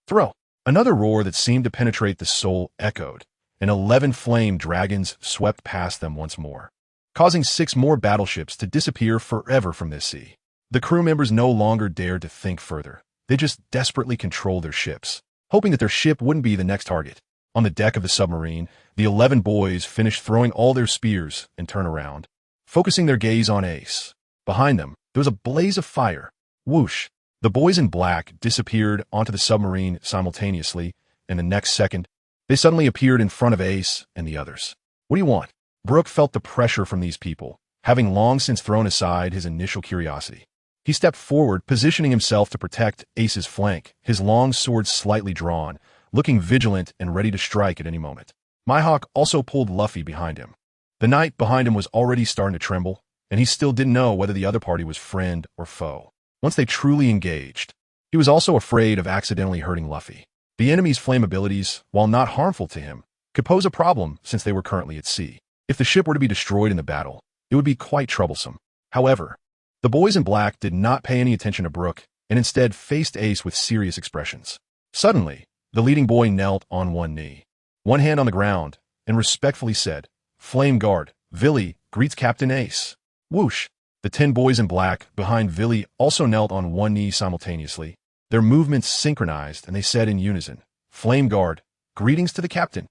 Throw. Another roar that seemed to penetrate the soul echoed, and 11 flame dragons swept past them once more, causing 6 more battleships to disappear forever from this sea. The crew members no longer dared to think further. They just desperately controlled their ships, hoping that their ship wouldn't be the next target. On the deck of the submarine, the 11 boys finished throwing all their spears and turned around, focusing their gaze on Ace. Behind them, there was a blaze of fire. Whoosh! The boys in black disappeared onto the submarine simultaneously, and the next second, they suddenly appeared in front of Ace and the others. What do you want? Brook felt the pressure from these people, having long since thrown aside his initial curiosity. He stepped forward, positioning himself to protect Ace's flank, his long sword slightly drawn, looking vigilant and ready to strike at any moment. Mihawk also pulled Luffy behind him. The knight behind him was already starting to tremble, and he still didn't know whether the other party was friend or foe. Once they truly engaged, he was also afraid of accidentally hurting Luffy. The enemy's flame abilities, while not harmful to him, could pose a problem since they were currently at sea. If the ship were to be destroyed in the battle, it would be quite troublesome. However, the boys in black did not pay any attention to Brook and instead faced Ace with serious expressions. Suddenly, the leading boy knelt on one knee, one hand on the ground, and respectfully said, "Flame Guard, Villy greets Captain Ace." Whoosh! The 10 boys in black behind Villy also knelt on one knee simultaneously. Their movements synchronized, and they said in unison, "Flame Guard, greetings to the captain."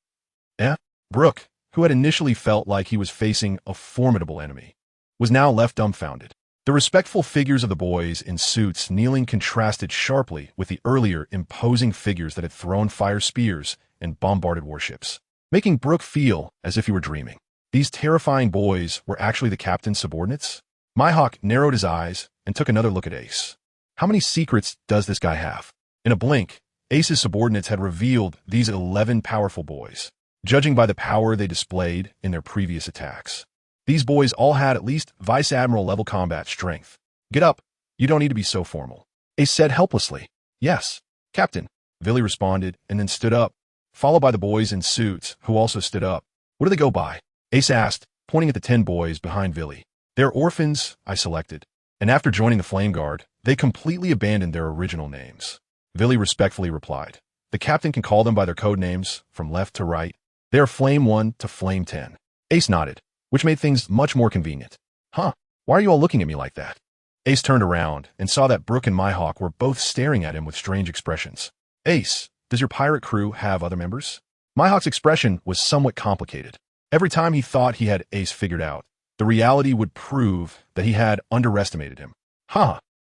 Brooke, who had initially felt like he was facing a formidable enemy, was now left dumbfounded. The respectful figures of the boys in suits kneeling contrasted sharply with the earlier imposing figures that had thrown fire spears and bombarded warships, making Brooke feel as if he were dreaming. These terrifying boys were actually the captain's subordinates? Mihawk narrowed his eyes and took another look at Ace. How many secrets does this guy have? In a blink, Ace's subordinates had revealed these 11 powerful boys, judging by the power they displayed in their previous attacks. These boys all had at least Vice Admiral level combat strength. "Get up. You don't need to be so formal," Ace said helplessly. "Yes, Captain," Villy responded and then stood up, followed by the boys in suits who also stood up. "What do they go by?" Ace asked, pointing at the 10 boys behind Villy. "They're orphans I selected, and after joining the Flame Guard, they completely abandoned their original names." Villy respectfully replied, "The captain can call them by their code names from left to right. They are Flame 1 to Flame 10. Ace nodded, which made things much more convenient. "Huh, why are you all looking at me like that?" Ace turned around and saw that Brooke and Mihawk were both staring at him with strange expressions. "Ace, does your pirate crew have other members?" Mihawk's expression was somewhat complicated. Every time he thought he had Ace figured out, the reality would prove that he had underestimated him.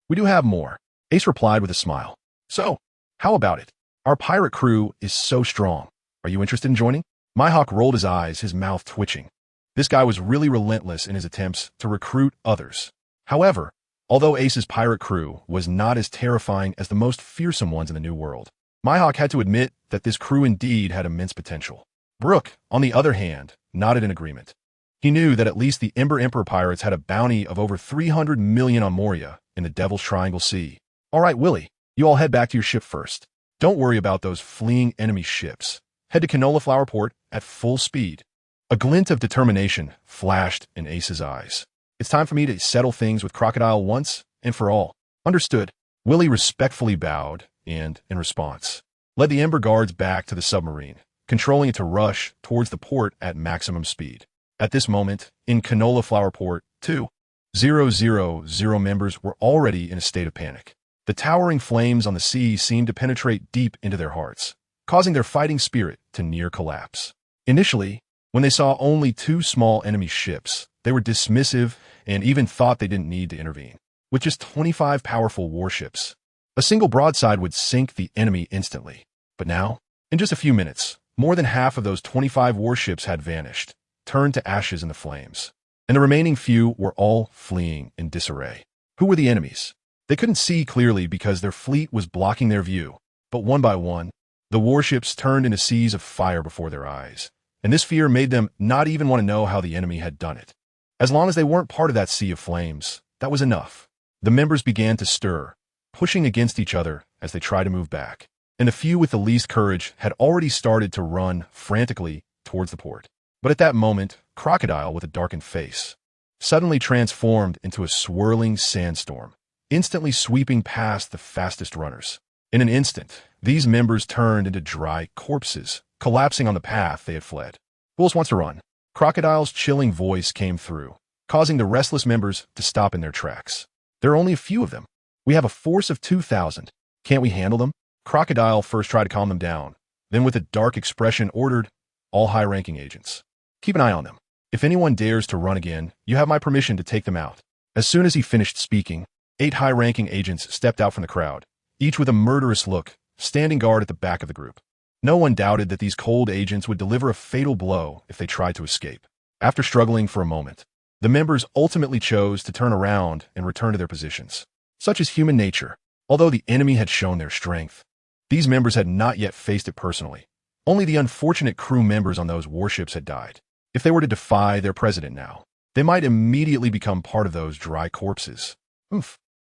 We do have more," Ace replied with a smile. "So, how about it? Our pirate crew is so strong. Are you interested in joining?" Mihawk rolled his eyes, his mouth twitching. This guy was really relentless in his attempts to recruit others. However, although Ace's pirate crew was not as terrifying as the most fearsome ones in the New World, Mihawk had to admit that this crew indeed had immense potential. Brooke, on the other hand, nodded in agreement. He knew that at least the Ember Emperor pirates had a bounty of over 300 million on Moria in the Devil's Triangle Sea. "All right, Willy, you all head back to your ship first. Don't worry about those fleeing enemy ships. Head to Canola Flower Port at full speed." A glint of determination flashed in Ace's eyes. "It's time for me to settle things with Crocodile once and for all." "Understood." Willy respectfully bowed and, in response, led the Ember Guards back to the submarine, controlling it to rush towards the port at maximum speed. At this moment, in Canola Flower Port, 2,000 members were already in a state of panic. The towering flames on the sea seemed to penetrate deep into their hearts, causing their fighting spirit to near collapse. Initially, when they saw only 2 small enemy ships, they were dismissive and even thought they didn't need to intervene. With just 25 powerful warships, a single broadside would sink the enemy instantly. But now, in just a few minutes, more than half of those 25 warships had vanished, turned to ashes in the flames, and the remaining few were all fleeing in disarray. Who were the enemies? They couldn't see clearly because their fleet was blocking their view, but one by one, the warships turned into seas of fire before their eyes. And this fear made them not even want to know how the enemy had done it. As long as they weren't part of that sea of flames, that was enough. The members began to stir, pushing against each other as they tried to move back, and the few with the least courage had already started to run frantically towards the port. But at that moment, Crocodile, with a darkened face, suddenly transformed into a swirling sandstorm, instantly sweeping past the fastest runners. In an instant, these members turned into dry corpses, collapsing on the path they had fled. "Who else wants to run?" Crocodile's chilling voice came through, causing the restless members to stop in their tracks. "There are only a few of them. We have a force of 2,000. Can't we handle them?" Crocodile first tried to calm them down, then with a dark expression ordered all high-ranking agents, "Keep an eye on them. If anyone dares to run again, you have my permission to take them out." As soon as he finished speaking, 8 high-ranking agents stepped out from the crowd, each with a murderous look, standing guard at the back of the group. No one doubted that these cold agents would deliver a fatal blow if they tried to escape. After struggling for a moment, the members ultimately chose to turn around and return to their positions. Such is human nature. Although the enemy had shown their strength, these members had not yet faced it personally. Only the unfortunate crew members on those warships had died. If they were to defy their president now, they might immediately become part of those dry corpses.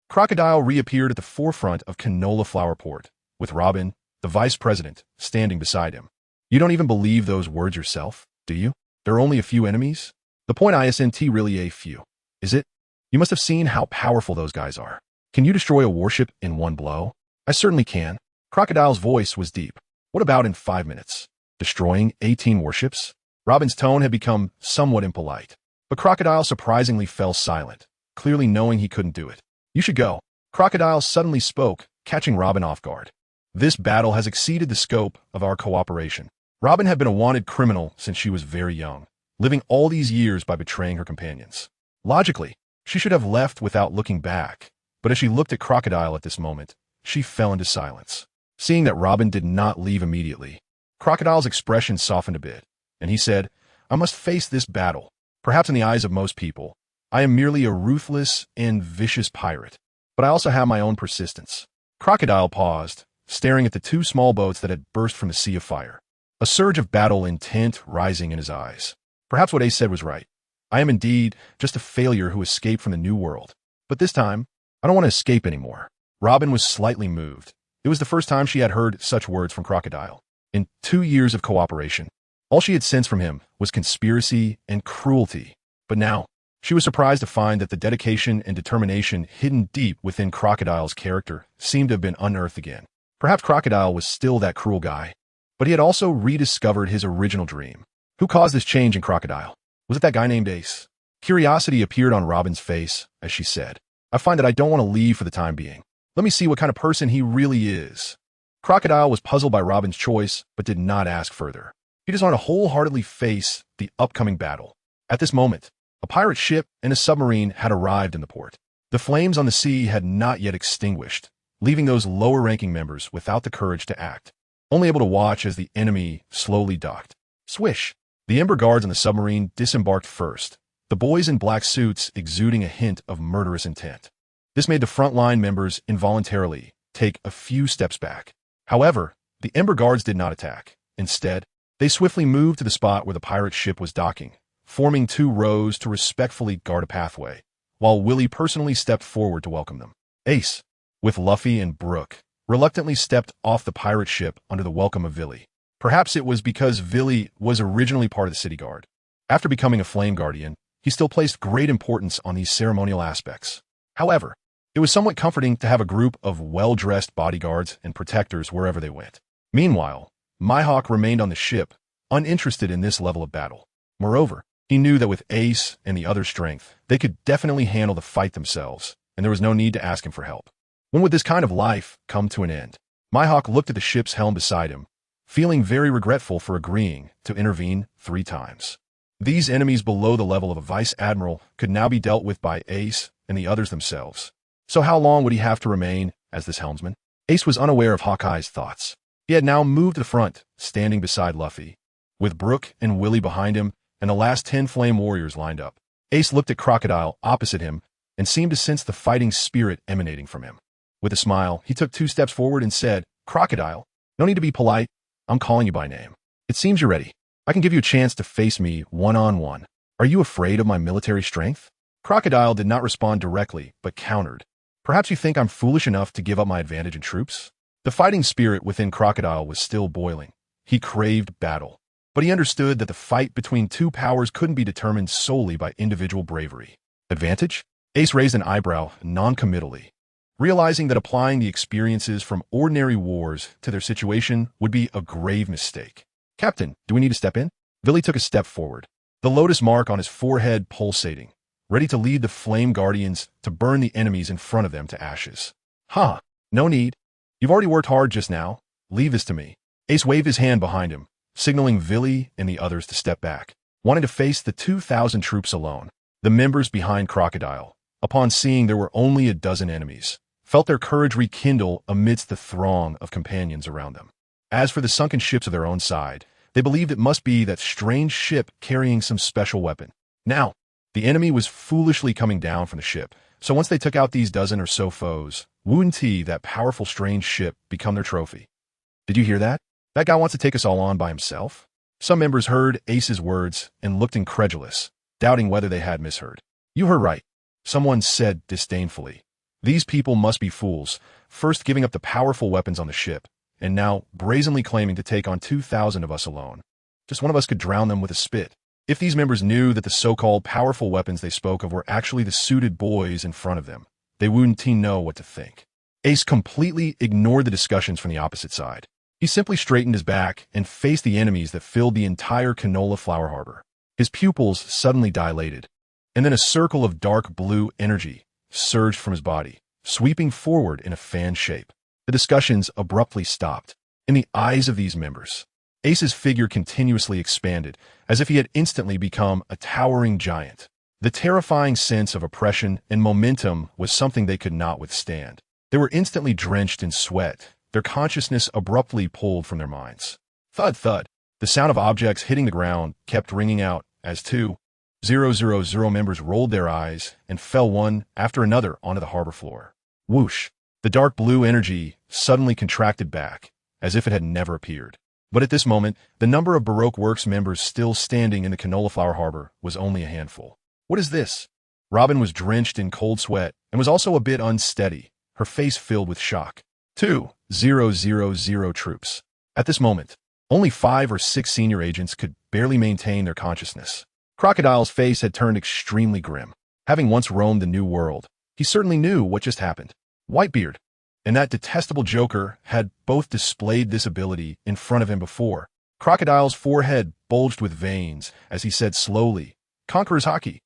Crocodile reappeared at the forefront of Canola Flower Port, with Robin, the vice president, standing beside him. "You don't even believe those words yourself, do you? There are only a few enemies? The point isn't really a few, is it? You must have seen how powerful those guys are. Can you destroy a warship in one blow?" "I certainly can." Crocodile's voice was deep. "What about in 5 minutes? Destroying 18 warships? Robin's tone had become somewhat impolite, but Crocodile surprisingly fell silent, clearly knowing he couldn't do it. You should go. Crocodile suddenly spoke, catching Robin off guard. This battle has exceeded the scope of our cooperation. Robin had been a wanted criminal since she was very young, living all these years by betraying her companions. Logically, she should have left without looking back, but as she looked at Crocodile at this moment, she fell into silence. Seeing that Robin did not leave immediately, Crocodile's expression softened a bit, and he said, I must face this battle. Perhaps in the eyes of most people, I am merely a ruthless and vicious pirate, but I also have my own persistence. Crocodile paused, staring at the two small boats that had burst from the sea of fire, a surge of battle intent rising in his eyes. Perhaps what Ace said was right. I am indeed just a failure who escaped from the New World. But this time, I don't want to escape anymore. Robin was slightly moved. It was the first time she had heard such words from Crocodile. In 2 years of cooperation, all she had sensed from him was conspiracy and cruelty. But now, she was surprised to find that the dedication and determination hidden deep within Crocodile's character seemed to have been unearthed again. Perhaps Crocodile was still that cruel guy, but he had also rediscovered his original dream. Who caused this change in Crocodile? Was it that guy named Ace? Curiosity appeared on Robin's face as she said, I find that I don't want to leave for the time being. Let me see what kind of person he really is. Crocodile was puzzled by Robin's choice, but did not ask further. He just wanted to wholeheartedly face the upcoming battle. At this moment, a pirate ship and a submarine had arrived in the port. The flames on the sea had not yet extinguished, leaving those lower-ranking members without the courage to act, only able to watch as the enemy slowly docked. Swish! The Ember Guards on the submarine disembarked first, the boys in black suits exuding a hint of murderous intent. This made the front-line members involuntarily take a few steps back. However, the Ember Guards did not attack. Instead, they swiftly moved to the spot where the pirate ship was docking, forming 2 rows to respectfully guard a pathway, while Willie personally stepped forward to welcome them. Ace, with Luffy and Brook, reluctantly stepped off the pirate ship under the welcome of Villy. Perhaps it was because Villy was originally part of the city guard. After becoming a flame guardian, he still placed great importance on these ceremonial aspects. However, it was somewhat comforting to have a group of well-dressed bodyguards and protectors wherever they went. Meanwhile, Mihawk remained on the ship, uninterested in this level of battle. Moreover, he knew that with Ace and the other strength, they could definitely handle the fight themselves, and there was no need to ask him for help. When would this kind of life come to an end? Mihawk looked at the ship's helm beside him, feeling very regretful for agreeing to intervene 3 times. These enemies below the level of a vice admiral could now be dealt with by Ace and the others themselves. So how long would he have to remain as this helmsman? Ace was unaware of Hawkeye's thoughts. He had now moved to the front, standing beside Luffy, with Brook and Willie behind him and the last 10 flame warriors lined up. Ace looked at Crocodile opposite him and seemed to sense the fighting spirit emanating from him. With a smile, he took 2 steps forward and said, Crocodile, no need to be polite. I'm calling you by name. It seems you're ready. I can give you a chance to face me one-on-one. Are you afraid of my military strength? Crocodile did not respond directly, but countered. Perhaps you think I'm foolish enough to give up my advantage in troops? The fighting spirit within Crocodile was still boiling. He craved battle. But he understood that the fight between 2 powers couldn't be determined solely by individual bravery. Advantage? Ace raised an eyebrow non-committally, realizing that applying the experiences from ordinary wars to their situation would be a grave mistake. Captain, do we need to step in? Villy took a step forward, the lotus mark on his forehead pulsating, ready to lead the Flame Guardians to burn the enemies in front of them to ashes. No need. You've already worked hard just now. Leave this to me. Ace waved his hand behind him, signaling Villy and the others to step back, wanting to face the 2,000 troops alone. The members behind Crocodile, upon seeing there were only a dozen enemies, felt their courage rekindle amidst the throng of companions around them. As for the sunken ships of their own side, they believed it must be that strange ship carrying some special weapon. Now, the enemy was foolishly coming down from the ship, so once they took out these dozen or so foes, wouldn't that powerful strange ship become their trophy? Did you hear that? That guy wants to take us all on by himself? Some members heard Ace's words and looked incredulous, doubting whether they had misheard. You heard right, someone said disdainfully. These people must be fools, first giving up the powerful weapons on the ship, and now brazenly claiming to take on 2,000 of us alone. Just one of us could drown them with a spit. If these members knew that the so-called powerful weapons they spoke of were actually the suited boys in front of them, they wouldn't know what to think. Ace completely ignored the discussions from the opposite side. He simply straightened his back and faced the enemies that filled the entire Canola Flower Harbor. His pupils suddenly dilated, and then a circle of dark blue energy surged from his body, sweeping forward in a fan shape. The discussions abruptly stopped. In the eyes of these members, Ace's figure continuously expanded, as if he had instantly become a towering giant. The terrifying sense of oppression and momentum was something they could not withstand. They were instantly drenched in sweat, their consciousness abruptly pulled from their minds. Thud, thud. The sound of objects hitting the ground kept ringing out as 2,000 members rolled their eyes and fell one after another onto the harbor floor. Whoosh! The dark blue energy suddenly contracted back, as if it had never appeared. But at this moment, the number of Baroque Works members still standing in the Canola Flower Harbor was only a handful. What is this? Robin was drenched in cold sweat and was also a bit unsteady, her face filled with shock. 2,000 troops. At this moment, only 5 or 6 senior agents could barely maintain their consciousness. Crocodile's face had turned extremely grim. Having once roamed the New World, he certainly knew what just happened. Whitebeard and that detestable Joker had both displayed this ability in front of him before. Crocodile's forehead bulged with veins as he said slowly, "Conqueror's Haki."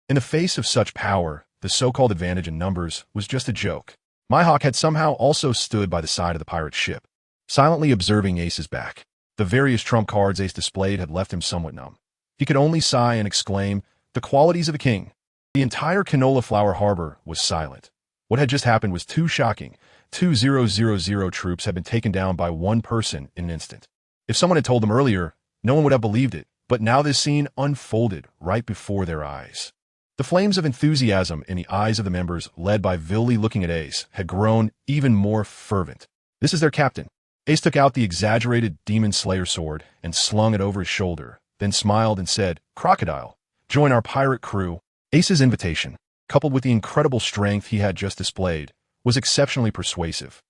In the face of such power, the so-called advantage in numbers was just a joke. Mihawk had somehow also stood by the side of the pirate ship, silently observing Ace's back. The various trump cards Ace displayed had left him somewhat numb. He could only sigh and exclaim, "The qualities of a king." The entire Canola Flower Harbor was silent. What had just happened was too shocking. 2,000 troops had been taken down by one person in an instant. If someone had told them earlier, no one would have believed it, but now this scene unfolded right before their eyes. The flames of enthusiasm in the eyes of the members, led by Villy looking at Ace, had grown even more fervent. This is their captain. Ace took out the exaggerated Demon Slayer sword and slung it over his shoulder, then smiled and said, "Crocodile, join our pirate crew." Ace's invitation, coupled with the incredible strength he had just displayed, was exceptionally persuasive.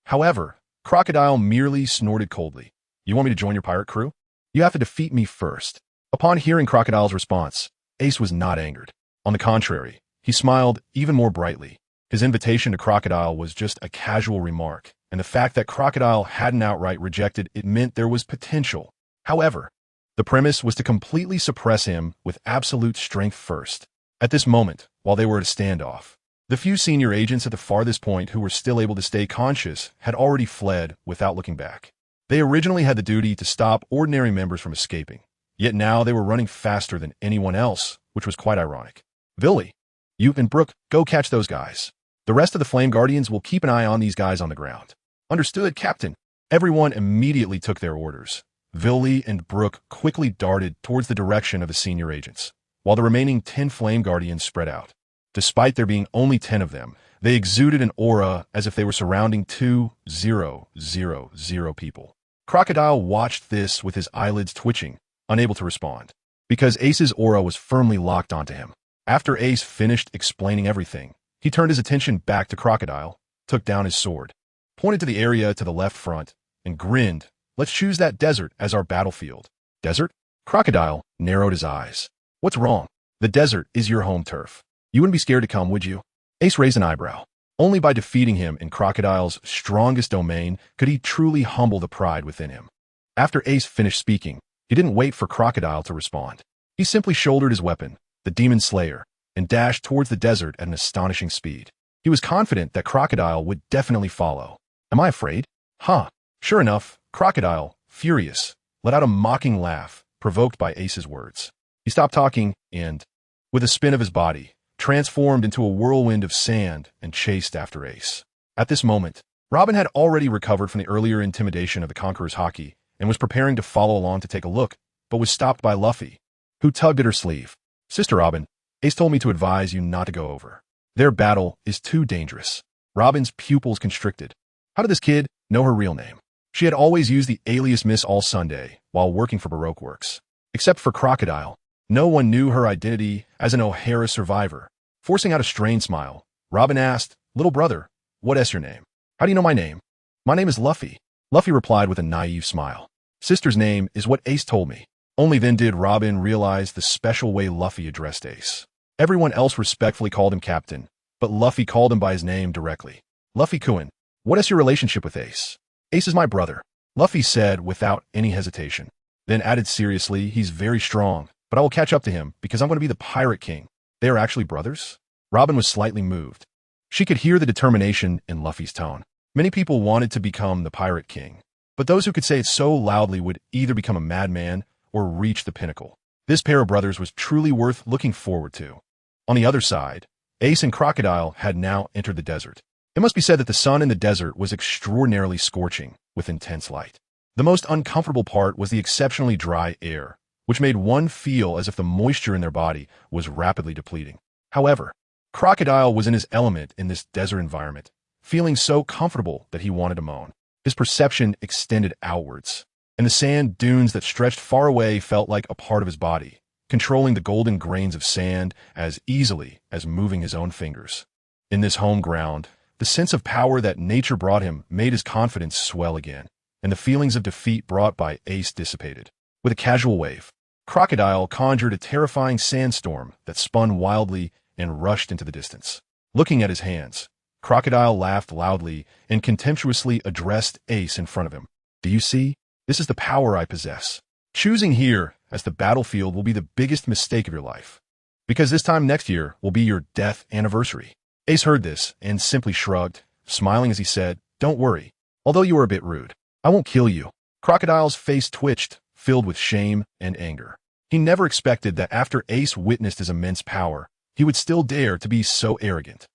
However, Crocodile merely snorted coldly. "You want me to join your pirate crew? You have to defeat me first." Upon hearing Crocodile's response, Ace was not angered. On the contrary, he smiled even more brightly. His invitation to Crocodile was just a casual remark, and the fact that Crocodile hadn't outright rejected it meant there was potential. However, the premise was to completely suppress him with absolute strength first. At this moment, while they were at a standoff, the few senior agents at the farthest point who were still able to stay conscious had already fled without looking back. They originally had the duty to stop ordinary members from escaping, yet now they were running faster than anyone else, which was quite ironic. "Villy, you and Brooke, go catch those guys. The rest of the Flame Guardians will keep an eye on these guys on the ground." "Understood, Captain." Everyone immediately took their orders. Villy and Brooke quickly darted towards the direction of the senior agents, while the remaining 10 Flame Guardians spread out. Despite there being only 10 of them, they exuded an aura as if they were surrounding 2,000 people. Crocodile watched this with his eyelids twitching, unable to respond, because Ace's aura was firmly locked onto him. After Ace finished explaining everything, he turned his attention back to Crocodile, took down his sword, pointed to the area to the left front, and grinned. "Let's choose that desert as our battlefield." "Desert?" Crocodile narrowed his eyes. "What's wrong? The desert is your home turf. You wouldn't be scared to come, would you?" Ace raised an eyebrow. Only by defeating him in Crocodile's strongest domain could he truly humble the pride within him. After Ace finished speaking, he didn't wait for Crocodile to respond. He simply shouldered his weapon, the Demon Slayer, and dashed towards the desert at an astonishing speed. He was confident that Crocodile would definitely follow. "Am I afraid?" "Huh." Sure enough, Crocodile, furious, let out a mocking laugh, provoked by Ace's words. He stopped talking and, with a spin of his body, transformed into a whirlwind of sand and chased after Ace. At this moment, Robin had already recovered from the earlier intimidation of the Conqueror's Haki and was preparing to follow along to take a look, but was stopped by Luffy, who tugged at her sleeve. "Sister Robin, Ace told me to advise you not to go over. Their battle is too dangerous." Robin's pupils constricted. How did this kid know her real name? She had always used the alias Miss All Sunday while working for Baroque Works. Except for Crocodile, no one knew her identity as an O'Hara survivor. Forcing out a strained smile, Robin asked, "Little brother, what is your name?" "How do you know my name?" "My name is Luffy." Luffy replied with a naive smile. "Sister's name is what Ace told me." Only then did Robin realize the special way Luffy addressed Ace. Everyone else respectfully called him Captain, but Luffy called him by his name directly. "Luffy Kuin, what is your relationship with Ace?" "Ace is my brother." Luffy said without any hesitation. Then added seriously, he's very strong, but I will catch up to him because I'm going to be the Pirate King. They are actually brothers? Robin was slightly moved. She could hear the determination in Luffy's tone. Many people wanted to become the Pirate King, but those who could say it so loudly would either become a madman or reach the pinnacle. This pair of brothers was truly worth looking forward to. On the other side, Ace and Crocodile had now entered the desert. It must be said that the sun in the desert was extraordinarily scorching, with intense light. The most uncomfortable part was the exceptionally dry air, which made one feel as if the moisture in their body was rapidly depleting. However, Crocodile was in his element in this desert environment, feeling so comfortable that he wanted to moan. His perception extended outwards, and the sand dunes that stretched far away felt like a part of his body, controlling the golden grains of sand as easily as moving his own fingers. In this home ground, the sense of power that nature brought him made his confidence swell again, and the feelings of defeat brought by Ace dissipated. With a casual wave, Crocodile conjured a terrifying sandstorm that spun wildly and rushed into the distance. Looking at his hands, Crocodile laughed loudly and contemptuously addressed Ace in front of him. Do you see? This is the power I possess. Choosing here as the battlefield will be the biggest mistake of your life, because this time next year will be your death anniversary. Ace heard this and simply shrugged, smiling as he said, Don't worry. Although you are a bit rude, I won't kill you. Crocodile's face twitched, filled with shame and anger. He never expected that after Ace witnessed his immense power, he would still dare to be so arrogant.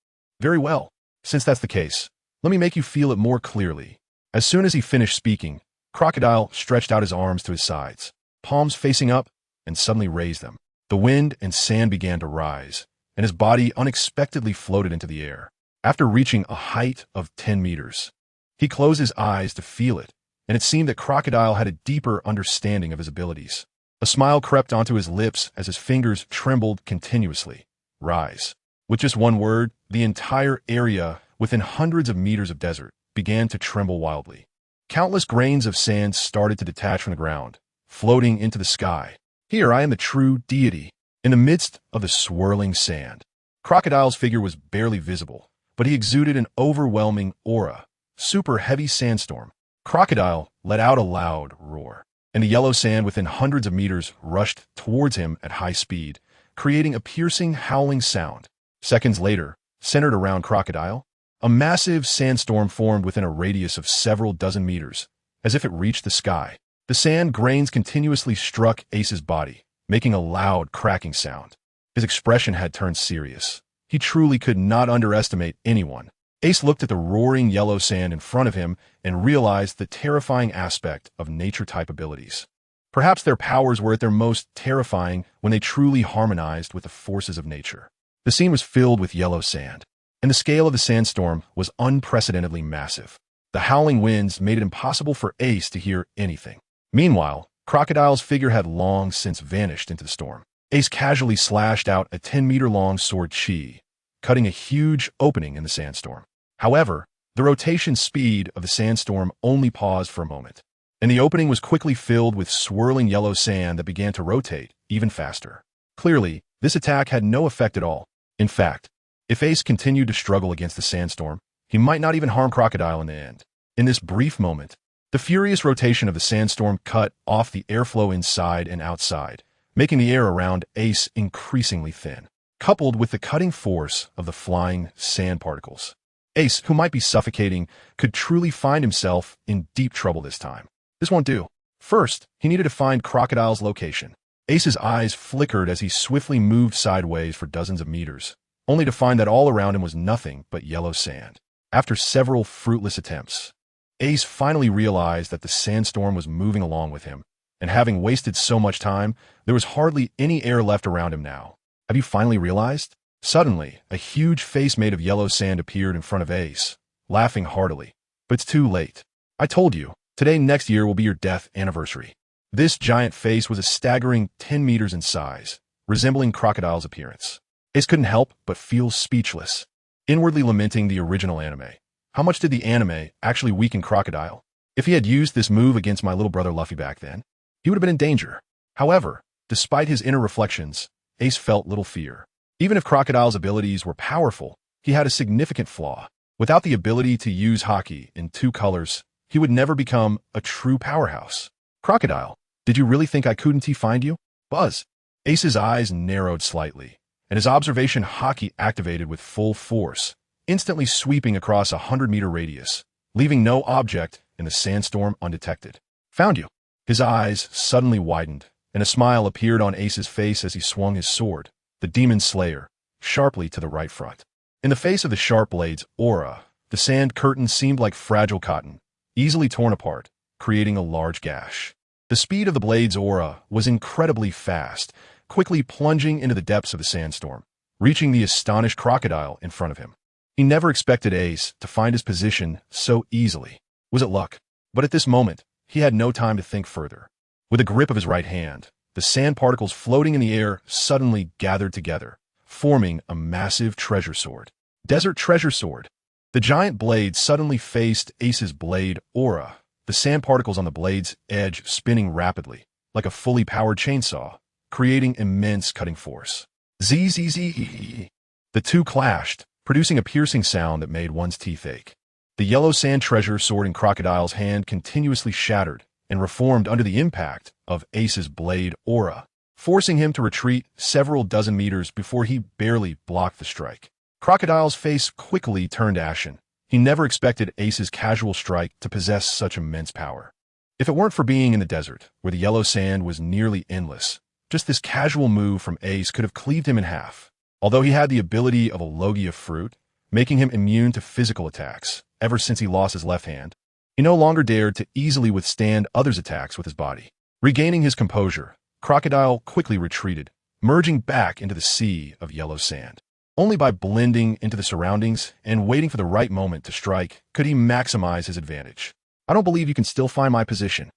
Very well. Since that's the case, let me make you feel it more clearly. As soon as he finished speaking, Crocodile stretched out his arms to his sides, palms facing up, and suddenly raised them. The wind and sand began to rise, and his body unexpectedly floated into the air. After reaching a height of 10 meters, he closed his eyes to feel it, and it seemed that Crocodile had a deeper understanding of his abilities. A smile crept onto his lips as his fingers trembled continuously. Rise. With just one word, the entire area within hundreds of meters of desert began to tremble wildly. Countless grains of sand started to detach from the ground, floating into the sky. Here I am the true deity. In the midst of the swirling sand, Crocodile's figure was barely visible, but he exuded an overwhelming aura. Super heavy sandstorm. Crocodile let out a loud roar, and the yellow sand within hundreds of meters rushed towards him at high speed, creating a piercing, howling sound. Seconds later, centered around Crocodile, a massive sandstorm formed within a radius of several dozen meters, as if it reached the sky. The sand grains continuously struck Ace's body, making a loud, cracking sound. His expression had turned serious. He truly could not underestimate anyone. Ace looked at the roaring yellow sand in front of him and realized the terrifying aspect of nature-type abilities. Perhaps their powers were at their most terrifying when they truly harmonized with the forces of nature. The scene was filled with yellow sand, and the scale of the sandstorm was unprecedentedly massive. The howling winds made it impossible for Ace to hear anything. Meanwhile, Crocodile's figure had long since vanished into the storm. Ace casually slashed out a 10-meter-long sword chi, cutting a huge opening in the sandstorm. However, the rotation speed of the sandstorm only paused for a moment, and the opening was quickly filled with swirling yellow sand that began to rotate even faster. Clearly, this attack had no effect at all. In fact, if Ace continued to struggle against the sandstorm, he might not even harm Crocodile in the end. In this brief moment, the furious rotation of the sandstorm cut off the airflow inside and outside, making the air around Ace increasingly thin, coupled with the cutting force of the flying sand particles. Ace, who might be suffocating, could truly find himself in deep trouble this time. This won't do. First, he needed to find Crocodile's location. Ace's eyes flickered as he swiftly moved sideways for dozens of meters, only to find that all around him was nothing but yellow sand. After several fruitless attempts, Ace finally realized that the sandstorm was moving along with him, and having wasted so much time, there was hardly any air left around him now. Have you finally realized? Suddenly, a huge face made of yellow sand appeared in front of Ace, laughing heartily. But it's too late. I told you, today next year will be your death anniversary. This giant face was a staggering 10 meters in size, resembling Crocodile's appearance. Ace couldn't help but feel speechless, inwardly lamenting the original anime. How much did the anime actually weaken Crocodile? If he had used this move against my little brother Luffy back then, he would have been in danger. However, despite his inner reflections, Ace felt little fear. Even if Crocodile's abilities were powerful, he had a significant flaw. Without the ability to use Haki in two colors, he would never become a true powerhouse. Crocodile, did you really think I couldn't find you? Buzz. Ace's eyes narrowed slightly, and his observation haki activated with full force, instantly sweeping across a 100-meter radius, leaving no object in the sandstorm undetected. Found you. His eyes suddenly widened, and a smile appeared on Ace's face as he swung his sword, the Demon Slayer, sharply to the right front. In the face of the sharp blade's aura, the sand curtain seemed like fragile cotton, easily torn apart, creating a large gash. The speed of the blade's aura was incredibly fast, quickly plunging into the depths of the sandstorm, reaching the astonished crocodile in front of him. He never expected Ace to find his position so easily. Was it luck? But at this moment, he had no time to think further. With a grip of his right hand, the sand particles floating in the air suddenly gathered together, forming a massive treasure sword. Desert Treasure Sword. The giant blade suddenly faced Ace's blade aura, the sand particles on the blade's edge spinning rapidly, like a fully powered chainsaw, creating immense cutting force. Zzz. The two clashed, producing a piercing sound that made one's teeth ache. The yellow sand treasure sword in Crocodile's hand continuously shattered and reformed under the impact of Ace's blade aura, forcing him to retreat several dozen meters before he barely blocked the strike. Crocodile's face quickly turned ashen. He never expected Ace's casual strike to possess such immense power. If it weren't for being in the desert, where the yellow sand was nearly endless, just this casual move from Ace could have cleaved him in half. Although he had the ability of a Logia fruit, making him immune to physical attacks ever since he lost his left hand, he no longer dared to easily withstand others' attacks with his body. Regaining his composure, Crocodile quickly retreated, merging back into the sea of yellow sand. Only by blending into the surroundings and waiting for the right moment to strike could he maximize his advantage. I don't believe you can still find my position.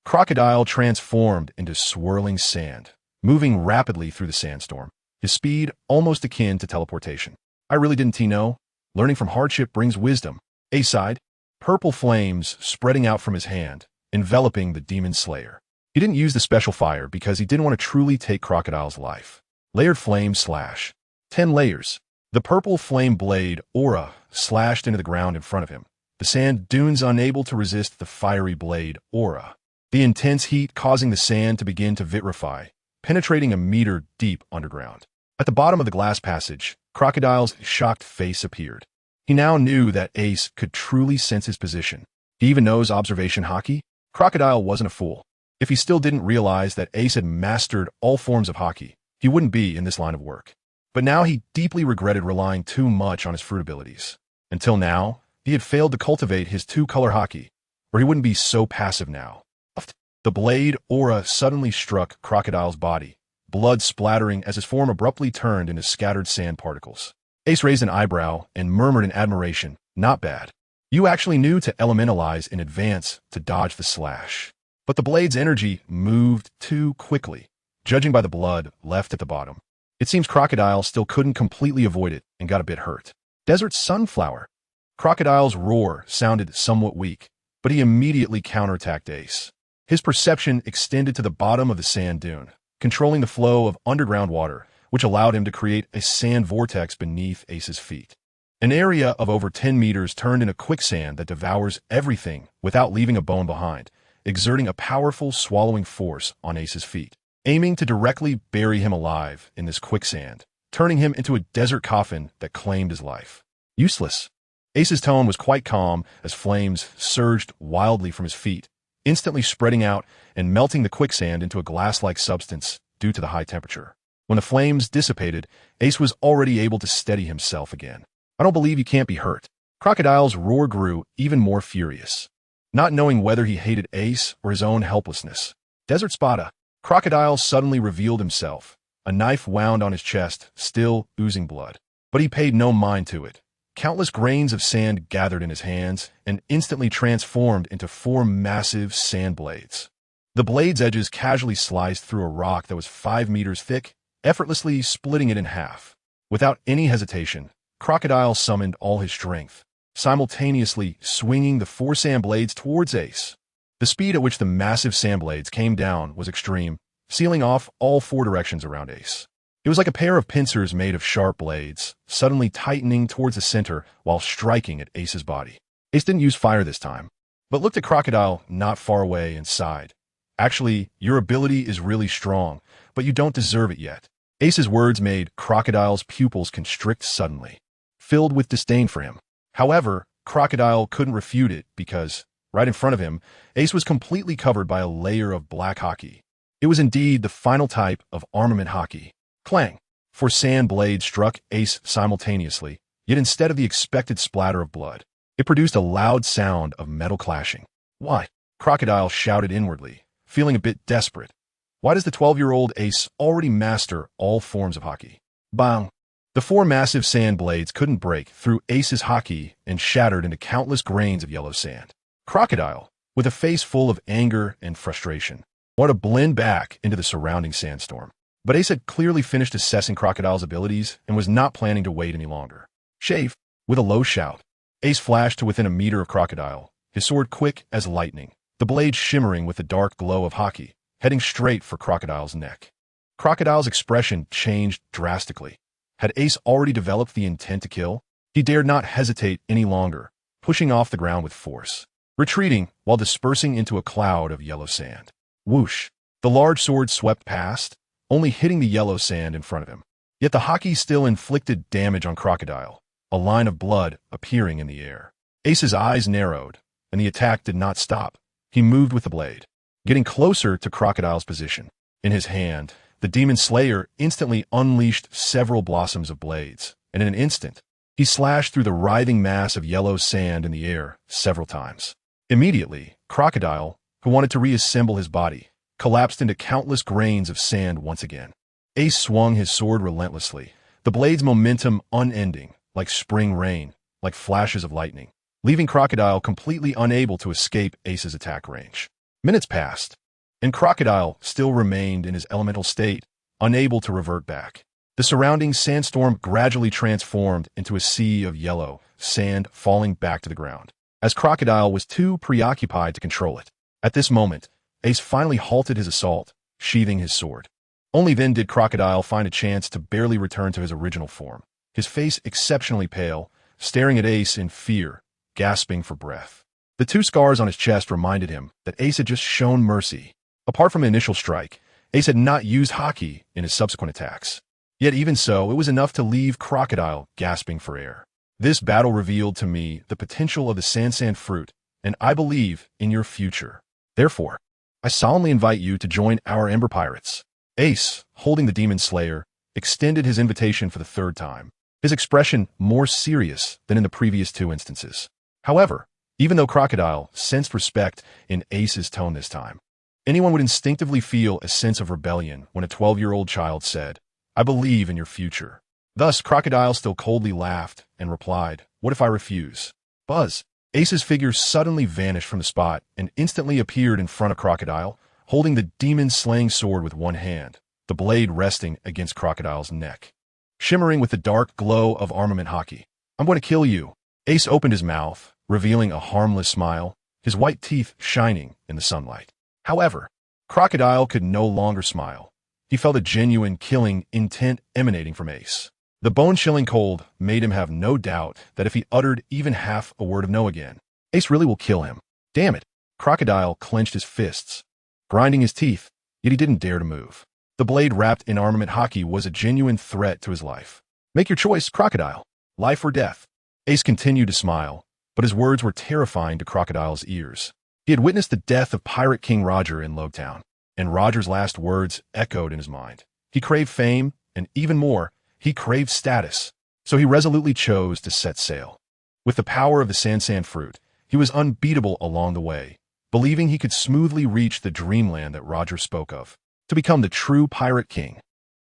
Crocodile transformed into swirling sand, moving rapidly through the sandstorm, his speed almost akin to teleportation. I really didn't know. Learning from hardship brings wisdom. Ace sighed, purple flames spreading out from his hand, enveloping the Demon Slayer. He didn't use the special fire because he didn't want to truly take Crocodile's life. Layered flame slash. 10 layers. The purple flame blade aura slashed into the ground in front of him, the sand dunes unable to resist the fiery blade aura. The intense heat causing the sand to begin to vitrify, penetrating a meter deep underground. At the bottom of the glass passage, Crocodile's shocked face appeared. He now knew that Ace could truly sense his position. He even knows observation haki? Crocodile wasn't a fool. If he still didn't realize that Ace had mastered all forms of haki, he wouldn't be in this line of work. But now he deeply regretted relying too much on his fruit abilities. Until now, he had failed to cultivate his two-color haki, or he wouldn't be so passive now. The blade aura suddenly struck Crocodile's body, blood splattering as his form abruptly turned into scattered sand particles. Ace raised an eyebrow and murmured in admiration, "Not bad. You actually knew to elementalize in advance to dodge the slash." But the blade's energy moved too quickly, judging by the blood left at the bottom. It seems Crocodile still couldn't completely avoid it and got a bit hurt. Desert Sunflower. Crocodile's roar sounded somewhat weak, but he immediately counterattacked Ace. His perception extended to the bottom of the sand dune, controlling the flow of underground water, which allowed him to create a sand vortex beneath Ace's feet. An area of over 10 meters turned into quicksand that devours everything without leaving a bone behind, exerting a powerful swallowing force on Ace's feet, aiming to directly bury him alive in this quicksand, turning him into a desert coffin that claimed his life. Useless. Ace's tone was quite calm as flames surged wildly from his feet, instantly spreading out and melting the quicksand into a glass-like substance due to the high temperature. When the flames dissipated, Ace was already able to steady himself again. I don't believe you can't be hurt. Crocodile's roar grew even more furious, not knowing whether he hated Ace or his own helplessness. Desert Spada. Crocodile suddenly revealed himself, a knife wound on his chest, still oozing blood. But he paid no mind to it. Countless grains of sand gathered in his hands and instantly transformed into 4 massive sand blades. The blades' edges casually sliced through a rock that was 5 meters thick, effortlessly splitting it in half. Without any hesitation, Crocodile summoned all his strength, simultaneously swinging the 4 sand blades towards Ace. The speed at which the massive sand blades came down was extreme, sealing off all 4 directions around Ace. It was like a pair of pincers made of sharp blades, suddenly tightening towards the center while striking at Ace's body. Ace didn't use fire this time. but looked at Crocodile not far away and sighed. Actually, your ability is really strong, but you don't deserve it yet. Ace's words made Crocodile's pupils constrict suddenly, filled with disdain for him. However, Crocodile couldn't refute it because, right in front of him, Ace was completely covered by a layer of black Haki. It was indeed the final type of armament Haki. Clang! Four sand blades struck Ace simultaneously, yet instead of the expected splatter of blood, it produced a loud sound of metal clashing. Why? Crocodile shouted inwardly, feeling a bit desperate. Why does the 12-year-old Ace already master all forms of Haki? Bang! The four massive sand blades couldn't break through Ace's Haki and shattered into countless grains of yellow sand. Crocodile, with a face full of anger and frustration, wanted to blend back into the surrounding sandstorm. But Ace had clearly finished assessing Crocodile's abilities and was not planning to wait any longer. Shave! With a low shout, Ace flashed to within a meter of Crocodile, his sword quick as lightning, the blade shimmering with the dark glow of Haki, heading straight for Crocodile's neck. Crocodile's expression changed drastically. Had Ace already developed the intent to kill? He dared not hesitate any longer, pushing off the ground with force, retreating while dispersing into a cloud of yellow sand. Whoosh! The large sword swept past, only hitting the yellow sand in front of him. Yet the Haki still inflicted damage on Crocodile, a line of blood appearing in the air. Ace's eyes narrowed, and the attack did not stop. He moved with the blade, getting closer to Crocodile's position. In his hand, the Demon Slayer instantly unleashed several blossoms of blades, and in an instant, he slashed through the writhing mass of yellow sand in the air several times. Immediately, Crocodile, who wanted to reassemble his body, collapsed into countless grains of sand once again. Ace swung his sword relentlessly, the blade's momentum unending, like spring rain, like flashes of lightning, leaving Crocodile completely unable to escape Ace's attack range. Minutes passed, and Crocodile still remained in his elemental state, unable to revert back. The surrounding sandstorm gradually transformed into a sea of yellow sand falling back to the ground, as Crocodile was too preoccupied to control it. At this moment, Ace finally halted his assault, sheathing his sword. Only then did Crocodile find a chance to barely return to his original form, his face exceptionally pale, staring at Ace in fear, gasping for breath. The two scars on his chest reminded him that Ace had just shown mercy. Apart from the initial strike, Ace had not used Haki in his subsequent attacks. Yet even so, it was enough to leave Crocodile gasping for air. This battle revealed to me the potential of the Sansan fruit, and I believe in your future. Therefore, I solemnly invite you to join our Ember Pirates. Ace, holding the Demon Slayer, extended his invitation for the third time, his expression more serious than in the previous two instances. However, even though Crocodile sensed respect in Ace's tone this time, anyone would instinctively feel a sense of rebellion when a 12-year-old child said, "I believe in your future." Thus, Crocodile still coldly laughed and replied, "What if I refuse?" Buzz! Ace's figure suddenly vanished from the spot and instantly appeared in front of Crocodile, holding the demon-slaying sword with one hand, the blade resting against Crocodile's neck, shimmering with the dark glow of armament Haki. "I'm going to kill you." Ace opened his mouth, revealing a harmless smile, his white teeth shining in the sunlight. However, Crocodile could no longer smile. He felt a genuine killing intent emanating from Ace. The bone-chilling cold made him have no doubt that if he uttered even half a word of no again, Ace really will kill him. Damn it! Crocodile clenched his fists, grinding his teeth, yet he didn't dare to move. The blade wrapped in armament Haki was a genuine threat to his life. "Make your choice, Crocodile. Life or death." Ace continued to smile, but his words were terrifying to Crocodile's ears. He had witnessed the death of Pirate King Roger in Logtown, and Roger's last words echoed in his mind. He craved fame, and even more, he craved status, so he resolutely chose to set sail. With the power of the Sansan fruit, he was unbeatable along the way, believing he could smoothly reach the dreamland that Roger spoke of, to become the true Pirate King.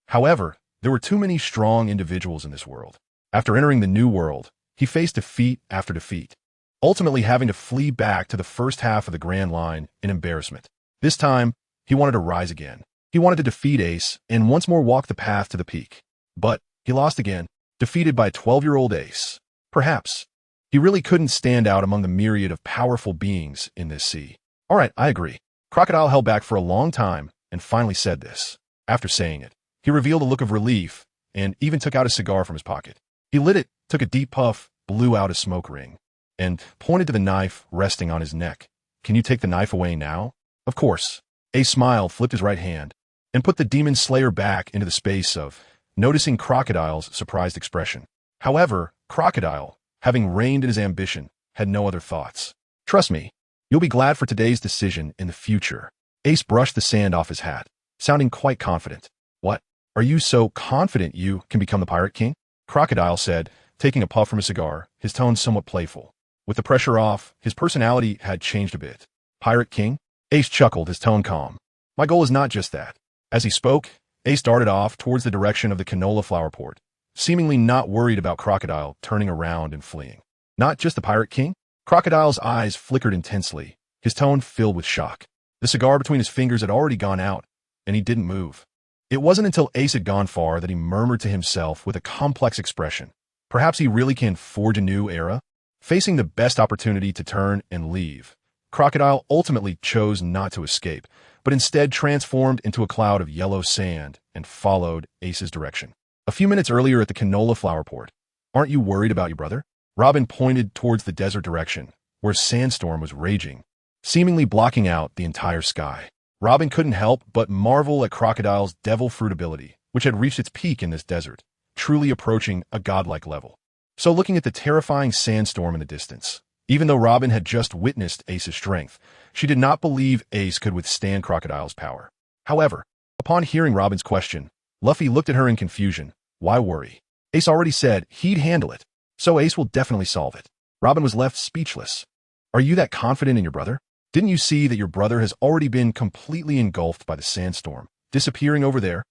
However, there were too many strong individuals in this world. After entering the new world, he faced defeat after defeat, ultimately having to flee back to the first half of the Grand Line in embarrassment. This time, he wanted to rise again. He wanted to defeat Ace and once more walk the path to the peak. But he lost again, defeated by a 12-year-old Ace. Perhaps he really couldn't stand out among the myriad of powerful beings in this sea. "All right, I agree." Crocodile held back for a long time and finally said this. After saying it, he revealed a look of relief and even took out a cigar from his pocket. He lit it, took a deep puff, blew out a smoke ring, and pointed to the knife resting on his neck, can you take the knife away now? Of course. Ace smiled, flipped his right hand, and put the demon slayer back into the space of, noticing Crocodile's surprised expression. However, Crocodile, having reined in his ambition, had no other thoughts. Trust me, you'll be glad for today's decision in the future. Ace brushed the sand off his hat, sounding quite confident. What? Are you so confident you can become the Pirate King? Crocodile said, taking a puff from his cigar, his tone somewhat playful. With the pressure off, his personality had changed a bit. Pirate King? Ace chuckled, his tone calm. My goal is not just that. As he spoke, Ace darted off towards the direction of the canola flower port, seemingly not worried about Crocodile turning around and fleeing. Not just the Pirate King? Crocodile's eyes flickered intensely, his tone filled with shock. The cigar between his fingers had already gone out, and he didn't move. It wasn't until Ace had gone far that he murmured to himself with a complex expression. Perhaps he really can forge a new era? Facing the best opportunity to turn and leave, Crocodile ultimately chose not to escape, but instead transformed into a cloud of yellow sand and followed Ace's direction. A few minutes earlier at the canola flower port, aren't you worried about your brother? Robin pointed towards the desert direction, where a sandstorm was raging, seemingly blocking out the entire sky. Robin couldn't help but marvel at Crocodile's devil fruit ability, which had reached its peak in this desert, truly approaching a godlike level. So looking at the terrifying sandstorm in the distance, even though Robin had just witnessed Ace's strength, she did not believe Ace could withstand Crocodile's power. However, upon hearing Robin's question, Luffy looked at her in confusion. Why worry? Ace already said he'd handle it, so Ace will definitely solve it. Robin was left speechless. Are you that confident in your brother? Didn't you see that your brother has already been completely engulfed by the sandstorm, disappearing over there?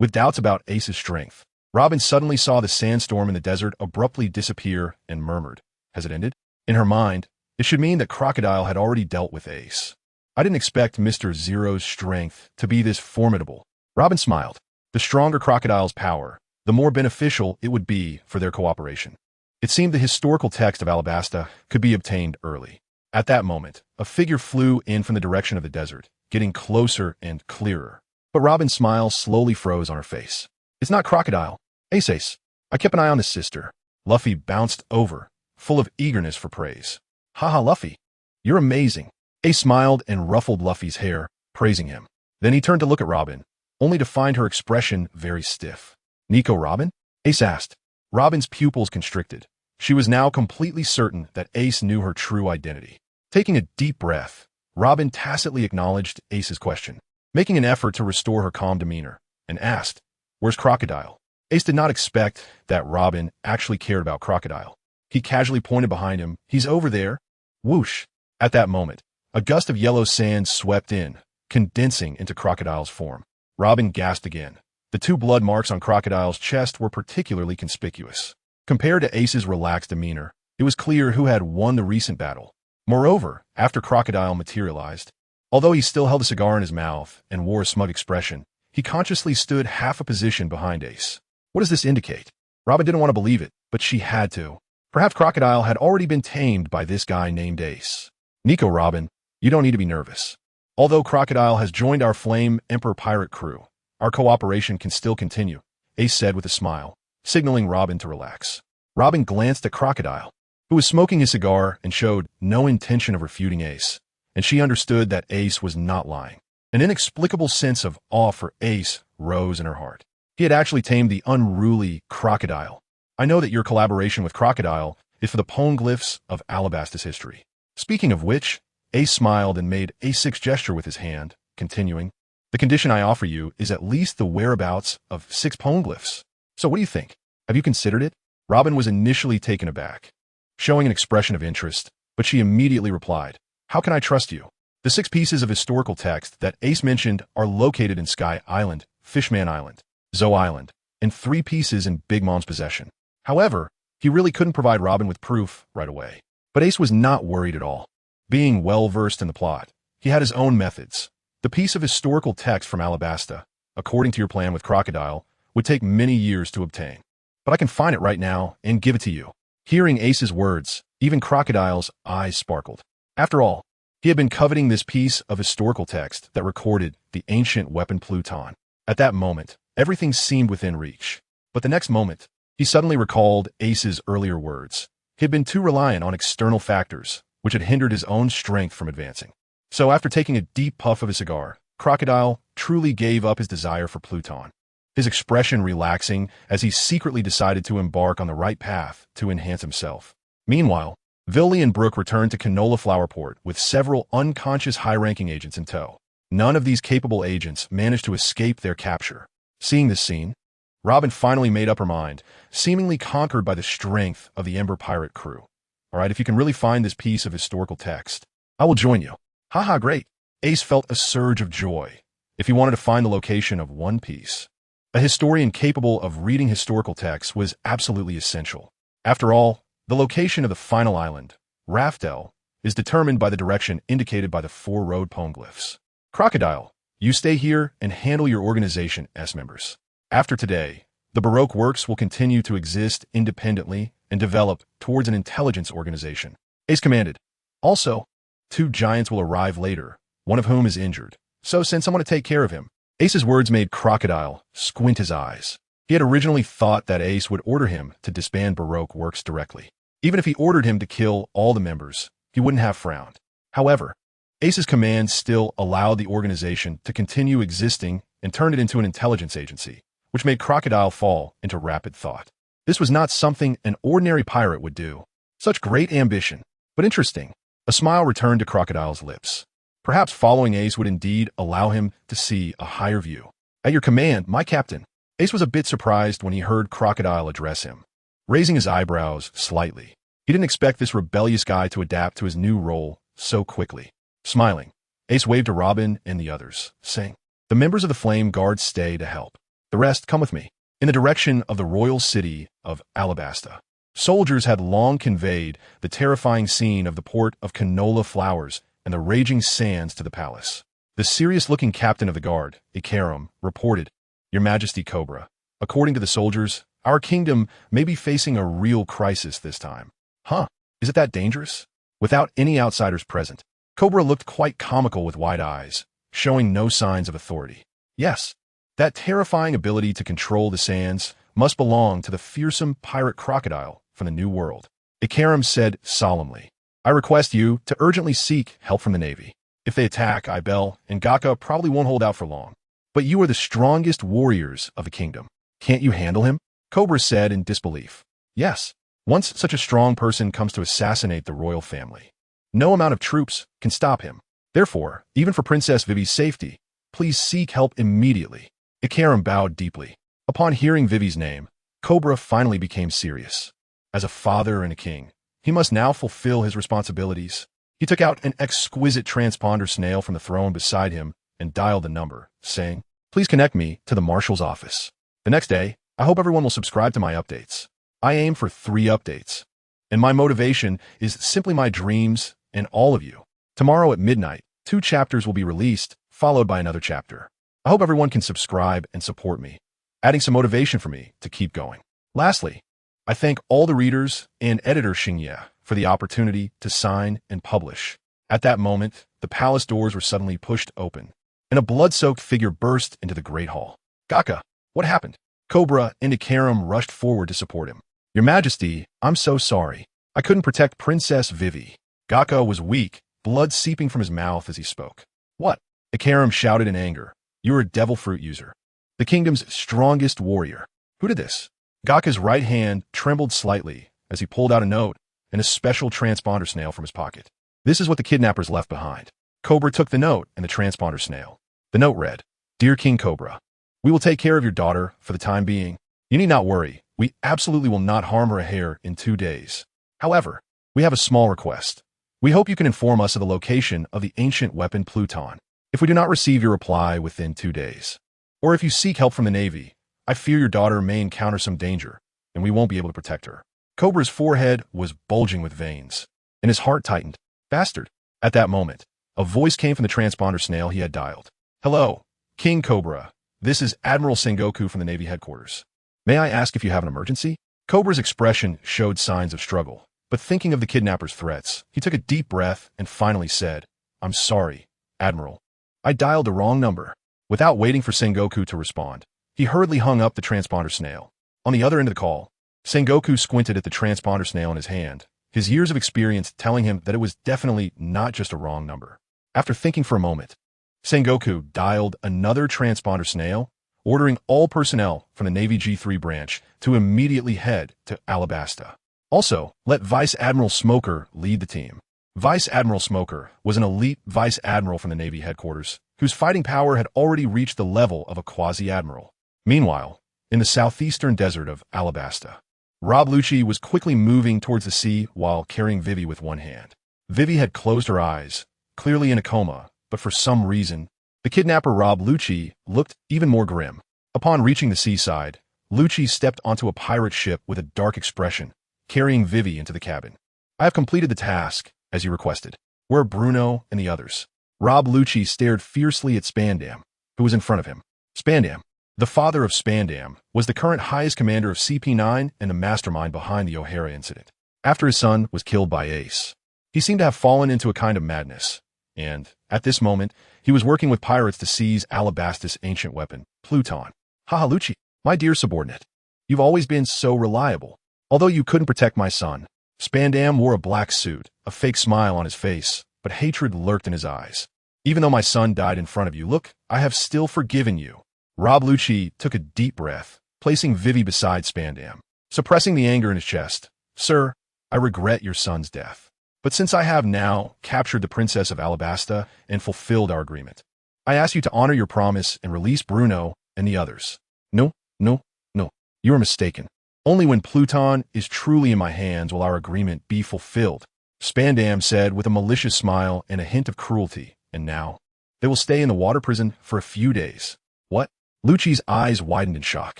With doubts about Ace's strength, Robin suddenly saw the sandstorm in the desert abruptly disappear and murmured, has it ended? In her mind, it should mean that Crocodile had already dealt with Ace. I didn't expect Mr. Zero's strength to be this formidable. Robin smiled. The stronger Crocodile's power, the more beneficial it would be for their cooperation. It seemed the historical text of Alabasta could be obtained early. At that moment, a figure flew in from the direction of the desert, getting closer and clearer. But Robin's smile slowly froze on her face. It's not Crocodile. Ace. I kept an eye on his sister. Luffy bounced over, full of eagerness for praise. Haha, Luffy. You're amazing. Ace smiled and ruffled Luffy's hair, praising him. Then he turned to look at Robin, only to find her expression very stiff. Nico Robin? Ace asked. Robin's pupils constricted. She was now completely certain that Ace knew her true identity. Taking a deep breath, Robin tacitly acknowledged Ace's question, making an effort to restore her calm demeanor, and asked, Where's Crocodile? Ace did not expect that Robin actually cared about Crocodile. He casually pointed behind him. He's over there. Whoosh! At that moment, a gust of yellow sand swept in, condensing into Crocodile's form. Robin gasped again. The two blood marks on Crocodile's chest were particularly conspicuous. Compared to Ace's relaxed demeanor, it was clear who had won the recent battle. Moreover, after Crocodile materialized, although he still held a cigar in his mouth and wore a smug expression, he consciously stood half a position behind Ace. What does this indicate? Robin didn't want to believe it, but she had to. Perhaps Crocodile had already been tamed by this guy named Ace. Nico Robin, you don't need to be nervous. Although Crocodile has joined our Flame Emperor pirate crew, our cooperation can still continue, Ace said with a smile, signaling Robin to relax. Robin glanced at Crocodile, who was smoking his cigar and showed no intention of refuting Ace, and she understood that Ace was not lying. An inexplicable sense of awe for Ace rose in her heart. He had actually tamed the unruly Crocodile. I know that your collaboration with Crocodile is for the poneglyphs of Alabasta's history. Speaking of which, Ace smiled and made a 6 gesture with his hand, continuing, the condition I offer you is at least the whereabouts of 6 poneglyphs. So what do you think? Have you considered it? Robin was initially taken aback, showing an expression of interest, but she immediately replied, How can I trust you? The 6 pieces of historical text that Ace mentioned are located in Sky Island, Fishman Island, Zoe Island, and 3 pieces in Big Mom's possession. However, he really couldn't provide Robin with proof right away. But Ace was not worried at all. Being well-versed in the plot, he had his own methods. The piece of historical text from Alabasta, according to your plan with Crocodile, would take many years to obtain. But I can find it right now and give it to you. Hearing Ace's words, even Crocodile's eyes sparkled. After all, he had been coveting this piece of historical text that recorded the ancient weapon Pluton. At that moment, everything seemed within reach. But the next moment, he suddenly recalled Ace's earlier words. He had been too reliant on external factors, which had hindered his own strength from advancing. So after taking a deep puff of his cigar, Crocodile truly gave up his desire for Pluton, his expression relaxing as he secretly decided to embark on the right path to enhance himself. Meanwhile, Villy and Brooke returned to Canola Flower Port with several unconscious high-ranking agents in tow. None of these capable agents managed to escape their capture. Seeing this scene, Robin finally made up her mind, seemingly conquered by the strength of the Ember Pirate crew. All right, if you can really find this piece of historical text, I will join you. Haha, great. Ace felt a surge of joy if he wanted to find the location of One Piece. A historian capable of reading historical texts was absolutely essential. After all, the location of the final island, Raftel, is determined by the direction indicated by the 4 road poneglyphs. Crocodile, you stay here and handle your organization's members. After today, the Baroque Works will continue to exist independently and develop towards an intelligence organization. Ace commanded. Also, 2 giants will arrive later, one of whom is injured, so send someone to take care of him. Ace's words made Crocodile squint his eyes. He had originally thought that Ace would order him to disband Baroque Works directly. Even if he ordered him to kill all the members, he wouldn't have frowned. However, Ace's command still allowed the organization to continue existing and turn it into an intelligence agency, which made Crocodile fall into rapid thought. This was not something an ordinary pirate would do. Such great ambition, but interesting. A smile returned to Crocodile's lips. Perhaps following Ace would indeed allow him to see a higher view. At your command, my captain. Ace was a bit surprised when he heard Crocodile address him, raising his eyebrows slightly. He didn't expect this rebellious guy to adapt to his new role so quickly. Smiling, Ace waved to Robin and the others, saying, "The members of the Flame Guard stay to help. The rest come with me." In the direction of the royal city of Alabasta, soldiers had long conveyed the terrifying scene of the port of Canola Flowers and the raging sands to the palace. The serious-looking captain of the guard, Ikaram, reported, "Your Majesty Cobra, according to the soldiers, our kingdom may be facing a real crisis this time." Huh, is it that dangerous? Without any outsiders present, Cobra looked quite comical with wide eyes, showing no signs of authority. Yes, that terrifying ability to control the sands must belong to the fearsome pirate Crocodile from the New World. Ikaram said solemnly, "I request you to urgently seek help from the Navy. If they attack, Ibel and Gaka probably won't hold out for long. But you are the strongest warriors of the kingdom. Can't you handle him?" Cobra said in disbelief. "Yes, once such a strong person comes to assassinate the royal family, no amount of troops can stop him. Therefore, even for Princess Vivi's safety, please seek help immediately." Ikaram bowed deeply. Upon hearing Vivi's name, Cobra finally became serious. As a father and a king, he must now fulfill his responsibilities. He took out an exquisite transponder snail from the throne beside him and dialed the number, saying, "Please connect me to the marshal's office." The next day, I hope everyone will subscribe to my updates. I aim for 3 updates. And my motivation is simply my dreams and all of you. Tomorrow at midnight, 2 chapters will be released, followed by another chapter. I hope everyone can subscribe and support me, adding some motivation for me to keep going. Lastly, I thank all the readers and editor Xingye for the opportunity to sign and publish. At that moment, the palace doors were suddenly pushed open, and a blood-soaked figure burst into the great hall. "Gaka, what happened?" Cobra and Ikaram rushed forward to support him. "Your Majesty, I'm so sorry. I couldn't protect Princess Vivi." Gaka was weak, blood seeping from his mouth as he spoke. "What?" Ikaram shouted in anger. "You're a devil fruit user. The kingdom's strongest warrior. Who did this?" Gaka's right hand trembled slightly as he pulled out a note and a special transponder snail from his pocket. This is what the kidnappers left behind. Cobra took the note and the transponder snail. The note read, "Dear King Cobra, we will take care of your daughter for the time being. You need not worry. We absolutely will not harm her a hair in 2 days. However, we have a small request. We hope you can inform us of the location of the ancient weapon Pluton. If we do not receive your reply within 2 days, or if you seek help from the Navy, I fear your daughter may encounter some danger, and we won't be able to protect her." Cobra's forehead was bulging with veins, and his heart tightened. Bastard. At that moment, a voice came from the transponder snail he had dialed. "Hello, King Cobra. This is Admiral Sengoku from the Navy headquarters. May I ask if you have an emergency?" Cobra's expression showed signs of struggle, but thinking of the kidnappers' threats, he took a deep breath and finally said, "I'm sorry, Admiral. I dialed the wrong number." Without waiting for Sengoku to respond, he hurriedly hung up the transponder snail. On the other end of the call, Sengoku squinted at the transponder snail in his hand, his years of experience telling him that it was definitely not just a wrong number. After thinking for a moment, Sengoku dialed another transponder snail, ordering all personnel from the Navy G3 branch to immediately head to Alabasta. Also, let Vice Admiral Smoker lead the team. Vice Admiral Smoker was an elite vice admiral from the Navy headquarters, whose fighting power had already reached the level of a quasi-admiral. Meanwhile, in the southeastern desert of Alabasta, Rob Lucci was quickly moving towards the sea while carrying Vivi with one hand. Vivi had closed her eyes, clearly in a coma, but for some reason, the kidnapper Rob Lucci looked even more grim. Upon reaching the seaside, Lucci stepped onto a pirate ship with a dark expression, carrying Vivi into the cabin. I have completed the task, as you requested. Where are Bruno and the others? Rob Lucci stared fiercely at Spandam, who was in front of him. Spandam, the father of Spandam, was the current highest commander of CP9 and the mastermind behind the O'Hara incident. After his son was killed by Ace, he seemed to have fallen into a kind of madness, and, at this moment, he was working with pirates to seize Alabasta's ancient weapon, Pluton. Haha, Lucci, my dear subordinate. You've always been so reliable. Although you couldn't protect my son, Spandam wore a black suit, a fake smile on his face, but hatred lurked in his eyes. Even though my son died in front of you, look, I have still forgiven you. Rob Lucci took a deep breath, placing Vivi beside Spandam, suppressing the anger in his chest. Sir, I regret your son's death. But since I have now captured the Princess of Alabasta and fulfilled our agreement, I ask you to honor your promise and release Bruno and the others. No, no, no. You are mistaken. Only when Pluton is truly in my hands will our agreement be fulfilled, Spandam said with a malicious smile and a hint of cruelty. And now, they will stay in the water prison for a few days. What? Lucci's eyes widened in shock.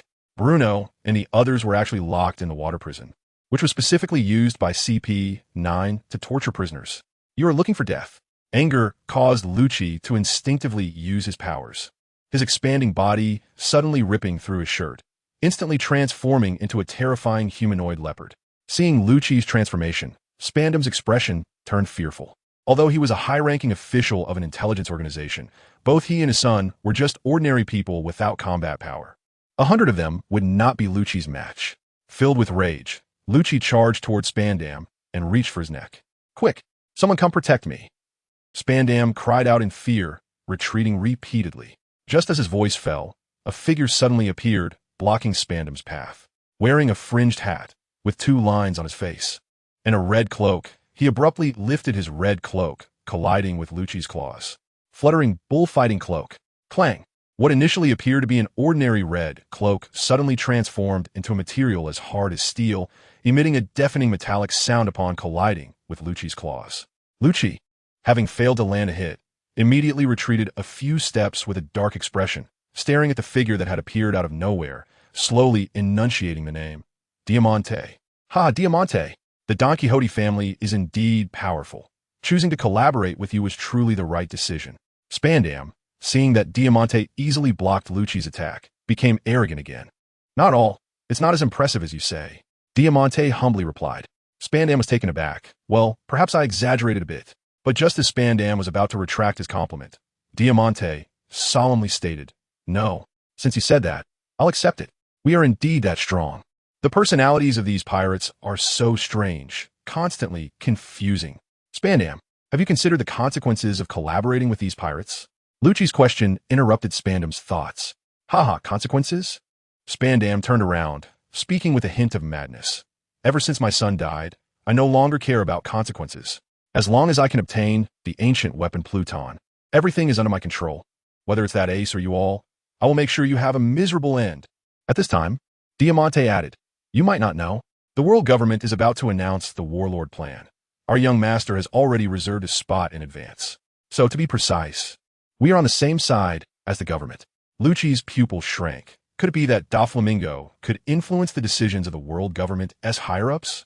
Bruno and the others were actually locked in the water prison, which was specifically used by CP9 to torture prisoners. You are looking for death. Anger caused Lucci to instinctively use his powers, his expanding body suddenly ripping through his shirt, instantly transforming into a terrifying humanoid leopard. Seeing Lucci's transformation, Spandam's expression turned fearful. Although he was a high-ranking official of an intelligence organization, both he and his son were just ordinary people without combat power. 100 of them would not be Lucci's match. Filled with rage, Lucci charged toward Spandam and reached for his neck. Quick, someone come protect me. Spandam cried out in fear, retreating repeatedly. Just as his voice fell, a figure suddenly appeared, blocking Spandam's path. Wearing a fringed hat, with 2 lines on his face, and a red cloak, he abruptly lifted his red cloak, colliding with Lucci's claws. Fluttering bullfighting cloak. Clang! What initially appeared to be an ordinary red cloak suddenly transformed into a material as hard as steel, emitting a deafening metallic sound upon colliding with Lucci's claws. Lucci, having failed to land a hit, immediately retreated a few steps with a dark expression, staring at the figure that had appeared out of nowhere, slowly enunciating the name. Diamante. Ha, Diamante! The Don Quixote family is indeed powerful. Choosing to collaborate with you was truly the right decision. Spandam, seeing that Diamante easily blocked Lucci's attack, became arrogant again. Not all. It's not as impressive as you say. Diamante humbly replied. Spandam was taken aback. Well, perhaps I exaggerated a bit. But just as Spandam was about to retract his compliment, Diamante solemnly stated, No, since you said that, I'll accept it. We are indeed that strong. The personalities of these pirates are so strange, constantly confusing. Spandam, have you considered the consequences of collaborating with these pirates? Lucci's question interrupted Spandam's thoughts. Haha, consequences? Spandam turned around, speaking with a hint of madness. Ever since my son died, I no longer care about consequences. As long as I can obtain the ancient weapon Pluton, everything is under my control. Whether it's that Ace or you all, I will make sure you have a miserable end. At this time, Diamante added, You might not know, the world government is about to announce the Warlord Plan. Our young master has already reserved a spot in advance. So to be precise, we are on the same side as the government. Lucci's pupil shrank. Could it be that Doflamingo could influence the decisions of the world government as higher-ups?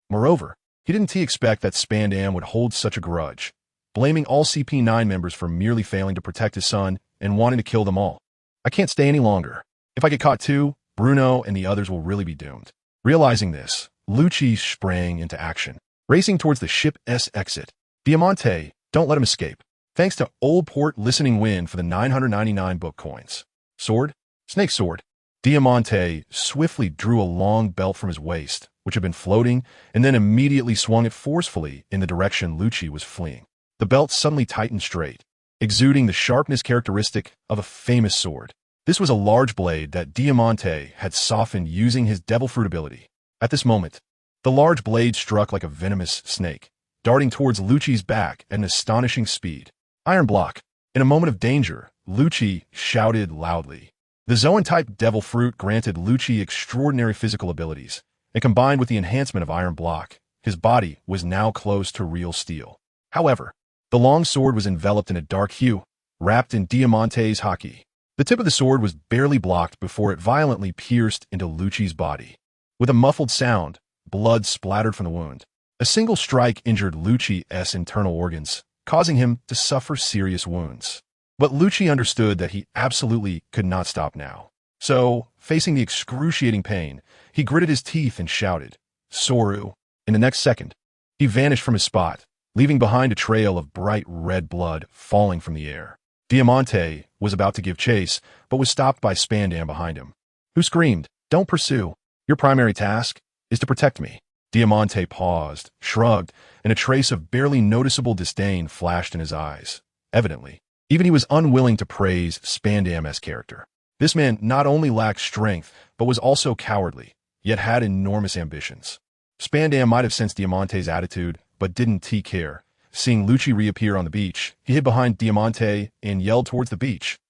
Moreover, didn't he expect that Spandam would hold such a grudge, blaming all CP9 members for merely failing to protect his son and wanting to kill them all? I can't stay any longer. If I get caught too, Bruno and the others will really be doomed. Realizing this, Lucci sprang into action, racing towards the ship's exit. Diamante, don't let him escape. Thanks to Old Port Listening Wind for the 999 book coins. Sword? Snake sword. Diamante swiftly drew a long belt from his waist, which had been floating, and then immediately swung it forcefully in the direction Lucci was fleeing. The belt suddenly tightened straight, exuding the sharpness characteristic of a famous sword. This was a large blade that Diamante had softened using his devil fruit ability. At this moment, the large blade struck like a venomous snake, darting towards Lucci's back at an astonishing speed. Iron block. In a moment of danger, Lucci shouted loudly. The Zoan-type devil fruit granted Lucci extraordinary physical abilities, and combined with the enhancement of iron block, his body was now close to real steel. However, the long sword was enveloped in a dark hue, wrapped in Diamante's haki. The tip of the sword was barely blocked before it violently pierced into Lucci's body. With a muffled sound, blood splattered from the wound. A single strike injured Lucci's internal organs, causing him to suffer serious wounds. But Lucci understood that he absolutely could not stop now. So, facing the excruciating pain, he gritted his teeth and shouted, "Soru!" In the next second, he vanished from his spot, leaving behind a trail of bright red blood falling from the air. Diamante was about to give chase, but was stopped by Spandam behind him, who screamed, "Don't pursue. Your primary task is to protect me." Diamante paused, shrugged, and a trace of barely noticeable disdain flashed in his eyes. Evidently, even he was unwilling to praise Spandam's character. This man not only lacked strength, but was also cowardly, yet had enormous ambitions. Spandam might have sensed Diamante's attitude, but didn't care. Seeing Lucci reappear on the beach, he hid behind Diamante and yelled towards the beach,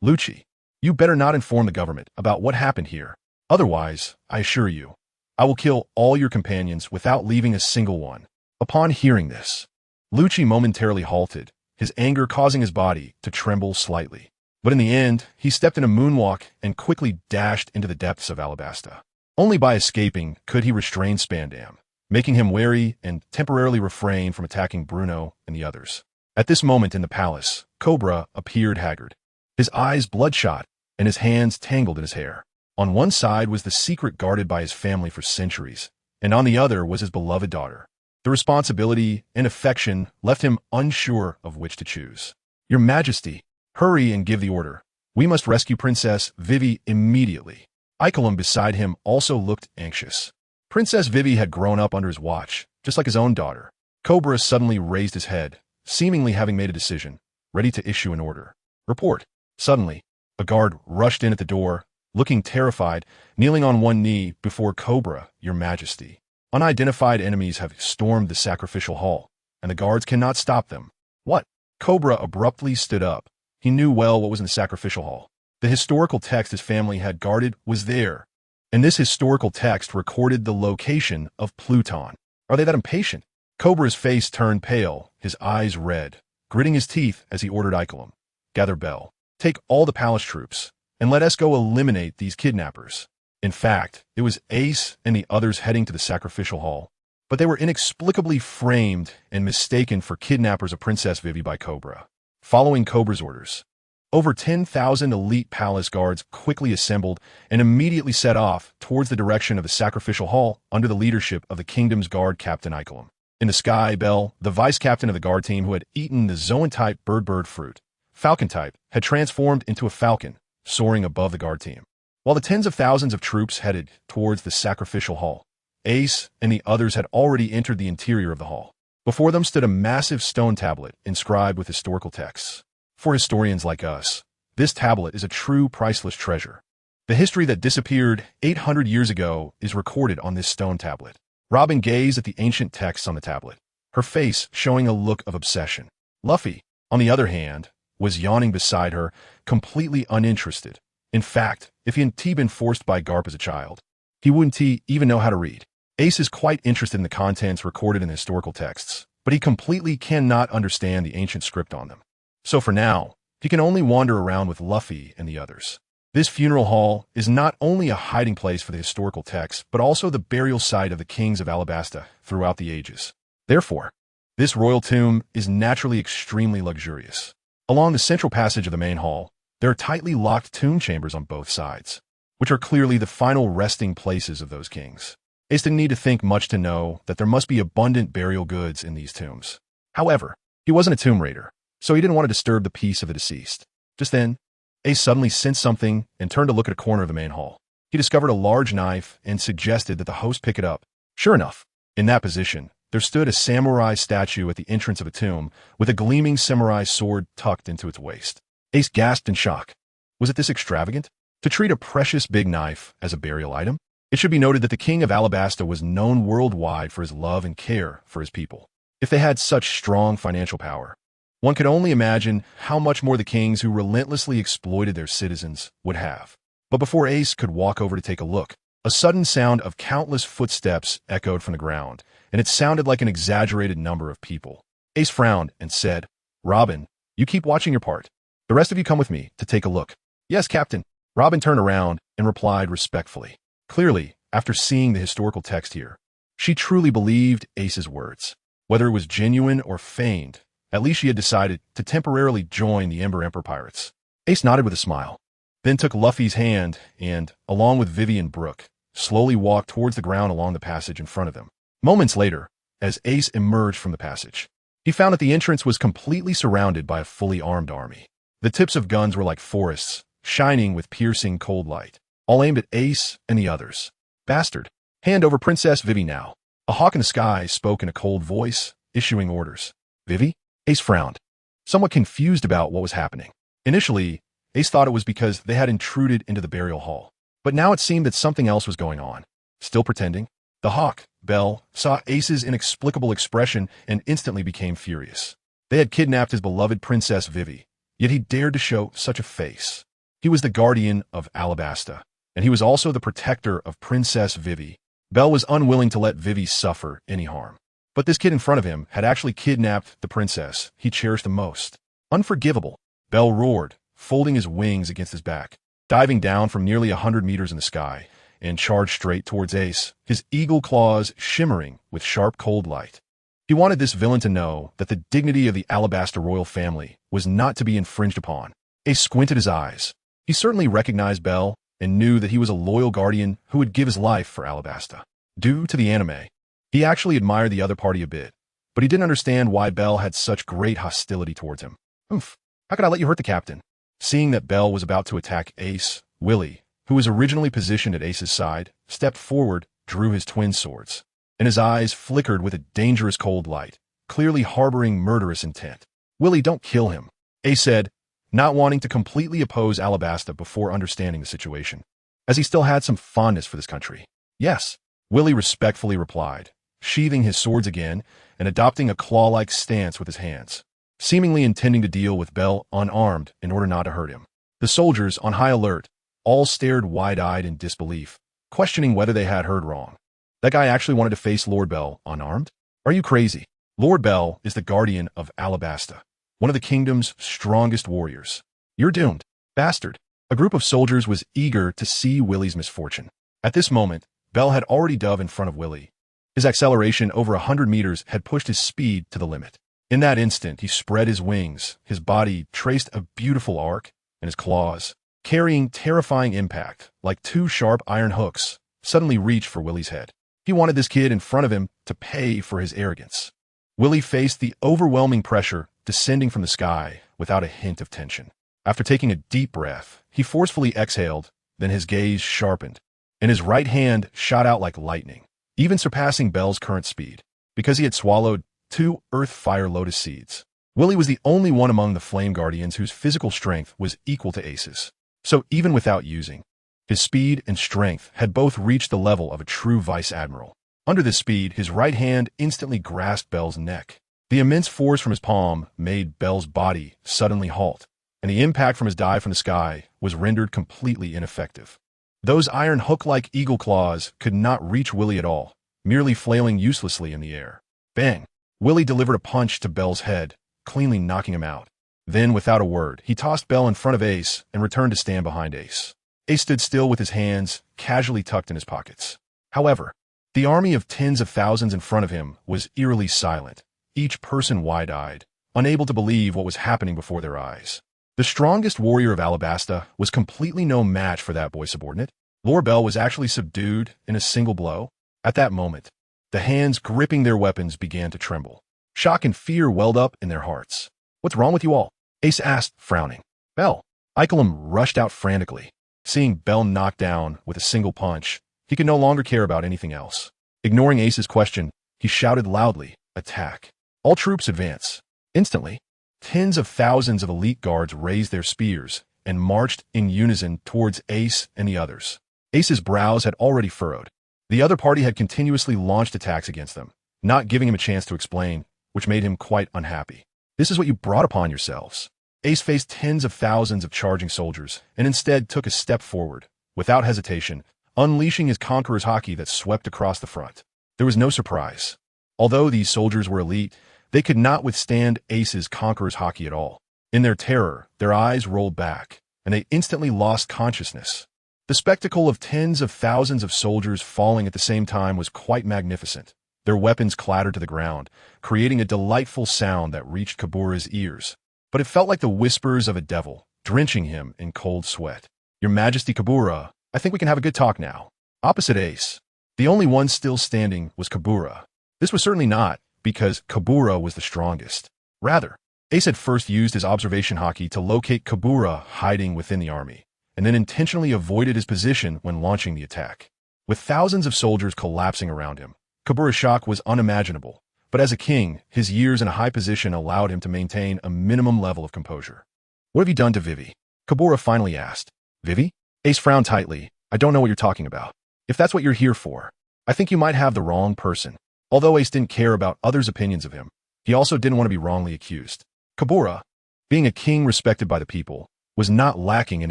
"Lucci, you better not inform the government about what happened here. Otherwise, I assure you, I will kill all your companions without leaving a single one." Upon hearing this, Lucci momentarily halted, his anger causing his body to tremble slightly. But in the end, he stepped in a moonwalk and quickly dashed into the depths of Alabasta. Only by escaping could he restrain Spandam, making him wary and temporarily refrain from attacking Bruno and the others. At this moment in the palace, Cobra appeared haggard, his eyes bloodshot and his hands tangled in his hair. On one side was the secret guarded by his family for centuries, and on the other was his beloved daughter. The responsibility and affection left him unsure of which to choose. "Your Majesty, hurry and give the order. We must rescue Princess Vivi immediately." Icolum beside him also looked anxious. Princess Vivi had grown up under his watch, just like his own daughter. Cobra suddenly raised his head, seemingly having made a decision, ready to issue an order. "Report." Suddenly, a guard rushed in at the door, looking terrified, kneeling on one knee before Cobra, "Your Majesty. Unidentified enemies have stormed the sacrificial hall, and the guards cannot stop them." "What?" Cobra abruptly stood up. He knew well what was in the sacrificial hall. The historical text his family had guarded was there, and this historical text recorded the location of Pluton. Are they that impatient? Cobra's face turned pale, his eyes red, gritting his teeth as he ordered Icolum, "Gather Bell. Take all the palace troops, and let us go eliminate these kidnappers." In fact, it was Ace and the others heading to the sacrificial hall, but they were inexplicably framed and mistaken for kidnappers of Princess Vivi by Cobra. Following Cobra's orders, over 10,000 elite palace guards quickly assembled and immediately set off towards the direction of the sacrificial hall under the leadership of the kingdom's guard captain Icolum. In the sky, Bell, the vice-captain of the guard team who had eaten the Zoan-type bird fruit, Falcon-type, had transformed into a falcon, soaring above the guard team. While the tens of thousands of troops headed towards the sacrificial hall, Ace and the others had already entered the interior of the hall. Before them stood a massive stone tablet inscribed with historical texts. For historians like us, this tablet is a true priceless treasure. The history that disappeared 800 years ago is recorded on this stone tablet. Robin gazed at the ancient texts on the tablet, her face showing a look of obsession. Luffy, on the other hand, was yawning beside her, completely uninterested. In fact, if he hadn't been forced by Garp as a child, he wouldn't even know how to read. Ace is quite interested in the contents recorded in the historical texts, but he completely cannot understand the ancient script on them. So for now, he can only wander around with Luffy and the others. This funeral hall is not only a hiding place for the historical texts, but also the burial site of the kings of Alabasta throughout the ages. Therefore, this royal tomb is naturally extremely luxurious. Along the central passage of the main hall, there are tightly locked tomb chambers on both sides, which are clearly the final resting places of those kings. Ace didn't need to think much to know that there must be abundant burial goods in these tombs. However, he wasn't a tomb raider, so he didn't want to disturb the peace of the deceased. Just then, Ace suddenly sensed something and turned to look at a corner of the main hall. He discovered a large knife and suggested that the host pick it up. Sure enough, in that position, there stood a samurai statue at the entrance of a tomb with a gleaming samurai sword tucked into its waist. Ace gasped in shock. Was it this extravagant? To treat a precious big knife as a burial item? It should be noted that the king of Alabasta was known worldwide for his love and care for his people. If they had such strong financial power, one could only imagine how much more the kings who relentlessly exploited their citizens would have. But before Ace could walk over to take a look, a sudden sound of countless footsteps echoed from the ground, and it sounded like an exaggerated number of people. Ace frowned and said, "Robin, you keep watching your part. The rest of you come with me to take a look." "Yes, Captain." Robin turned around and replied respectfully. Clearly, after seeing the historical text here, she truly believed Ace's words. Whether it was genuine or feigned, at least she had decided to temporarily join the Ember Emperor pirates. Ace nodded with a smile, then took Luffy's hand and, along with Vivian Brooke, slowly walked towards the ground along the passage in front of them. Moments later, as Ace emerged from the passage, he found that the entrance was completely surrounded by a fully armed army. The tips of guns were like forests, shining with piercing cold light, all aimed at Ace and the others. "Bastard, hand over Princess Vivi now." A hawk in the sky spoke in a cold voice, issuing orders. "Vivi?" Ace frowned, somewhat confused about what was happening. Initially, Ace thought it was because they had intruded into the burial hall, but now it seemed that something else was going on. Still pretending? The hawk, Bell, saw Ace's inexplicable expression and instantly became furious. They had kidnapped his beloved Princess Vivi, yet he dared to show such a face. He was the guardian of Alabasta, and he was also the protector of Princess Vivi. Bell was unwilling to let Vivi suffer any harm. But this kid in front of him had actually kidnapped the princess he cherished the most. Unforgivable, Bell roared, folding his wings against his back, diving down from nearly 100 meters in the sky, and charged straight towards Ace, his eagle claws shimmering with sharp cold light. He wanted this villain to know that the dignity of the Alabasta royal family was not to be infringed upon. Ace squinted his eyes. He certainly recognized Bell and knew that he was a loyal guardian who would give his life for Alabasta. Due to the anime, he actually admired the other party a bit, but he didn't understand why Bell had such great hostility towards him. "Oomph, how could I let you hurt the captain?" Seeing that Bell was about to attack Ace, Willie, who was originally positioned at Ace's side, stepped forward, drew his twin swords, and his eyes flickered with a dangerous cold light, clearly harboring murderous intent. "Willie, don't kill him," Ace said, not wanting to completely oppose Alabasta before understanding the situation, as he still had some fondness for this country. "Yes," Willie respectfully replied, sheathing his swords again and adopting a claw-like stance with his hands, seemingly intending to deal with Bell unarmed in order not to hurt him. The soldiers, on high alert, all stared wide-eyed in disbelief, questioning whether they had heard wrong. That guy actually wanted to face Lord Bell unarmed? Are you crazy? Lord Bell is the guardian of Alabasta, one of the kingdom's strongest warriors. You're doomed, bastard. A group of soldiers was eager to see Willie's misfortune. At this moment, Bell had already dove in front of Willie. His acceleration over 100 meters had pushed his speed to the limit. In that instant, he spread his wings, his body traced a beautiful arc, and his claws, carrying terrifying impact, like two sharp iron hooks, suddenly reached for Willie's head. He wanted this kid in front of him to pay for his arrogance. Willie faced the overwhelming pressure descending from the sky without a hint of tension. After taking a deep breath, he forcefully exhaled, then his gaze sharpened, and his right hand shot out like lightning, even surpassing Bell's current speed, because he had swallowed 2 Earth-Fire Lotus seeds. Willie was the only one among the Flame Guardians whose physical strength was equal to Ace's. So even without using, his speed and strength had both reached the level of a true Vice Admiral. Under this speed, his right hand instantly grasped Bell's neck. The immense force from his palm made Bell's body suddenly halt, and the impact from his dive from the sky was rendered completely ineffective. Those iron hook-like eagle claws could not reach Willie at all, merely flailing uselessly in the air. Bang! Willie delivered a punch to Bell's head, cleanly knocking him out. Then, without a word, he tossed Bell in front of Ace and returned to stand behind Ace. Ace stood still with his hands casually tucked in his pockets. However, the army of tens of thousands in front of him was eerily silent, each person wide-eyed, unable to believe what was happening before their eyes. The strongest warrior of Alabasta was completely no match for that boy subordinate. Lord Bell was actually subdued in a single blow. At that moment, the hands gripping their weapons began to tremble. Shock and fear welled up in their hearts. "What's wrong with you all?" Ace asked, frowning. "Bell." Ikelam rushed out frantically. Seeing Bell knocked down with a single punch, he could no longer care about anything else. Ignoring Ace's question, He shouted loudly, "Attack! All troops advance!" Instantly, tens of thousands of elite guards raised their spears and marched in unison towards Ace and the others. Ace's brows had already furrowed. The other party had continuously launched attacks against them, not giving him a chance to explain, which made him quite unhappy. "This is what you brought upon yourselves." Ace faced tens of thousands of charging soldiers and instead took a step forward, without hesitation, unleashing his conqueror's haki that swept across the front. There was no surprise. Although these soldiers were elite, they could not withstand Ace's conqueror's haki at all. In their terror, their eyes rolled back, and they instantly lost consciousness. The spectacle of tens of thousands of soldiers falling at the same time was quite magnificent. Their weapons clattered to the ground, creating a delightful sound that reached Kobura's ears. But it felt like the whispers of a devil, drenching him in cold sweat. "Your Majesty Kobura, I think we can have a good talk now." Opposite Ace, the only one still standing was Kobura. This was certainly not because Kobura was the strongest. Rather, Ace had first used his observation haki to locate Kobura hiding within the army, and then intentionally avoided his position when launching the attack. With thousands of soldiers collapsing around him, Kobura's shock was unimaginable, but as a king, his years in a high position allowed him to maintain a minimum level of composure. "What have you done to Vivi?" Kobura finally asked. "Vivi?" Ace frowned tightly. "I don't know what you're talking about. If that's what you're here for, I think you might have the wrong person." Although Ace didn't care about others' opinions of him, he also didn't want to be wrongly accused. Kobura, being a king respected by the people, was not lacking in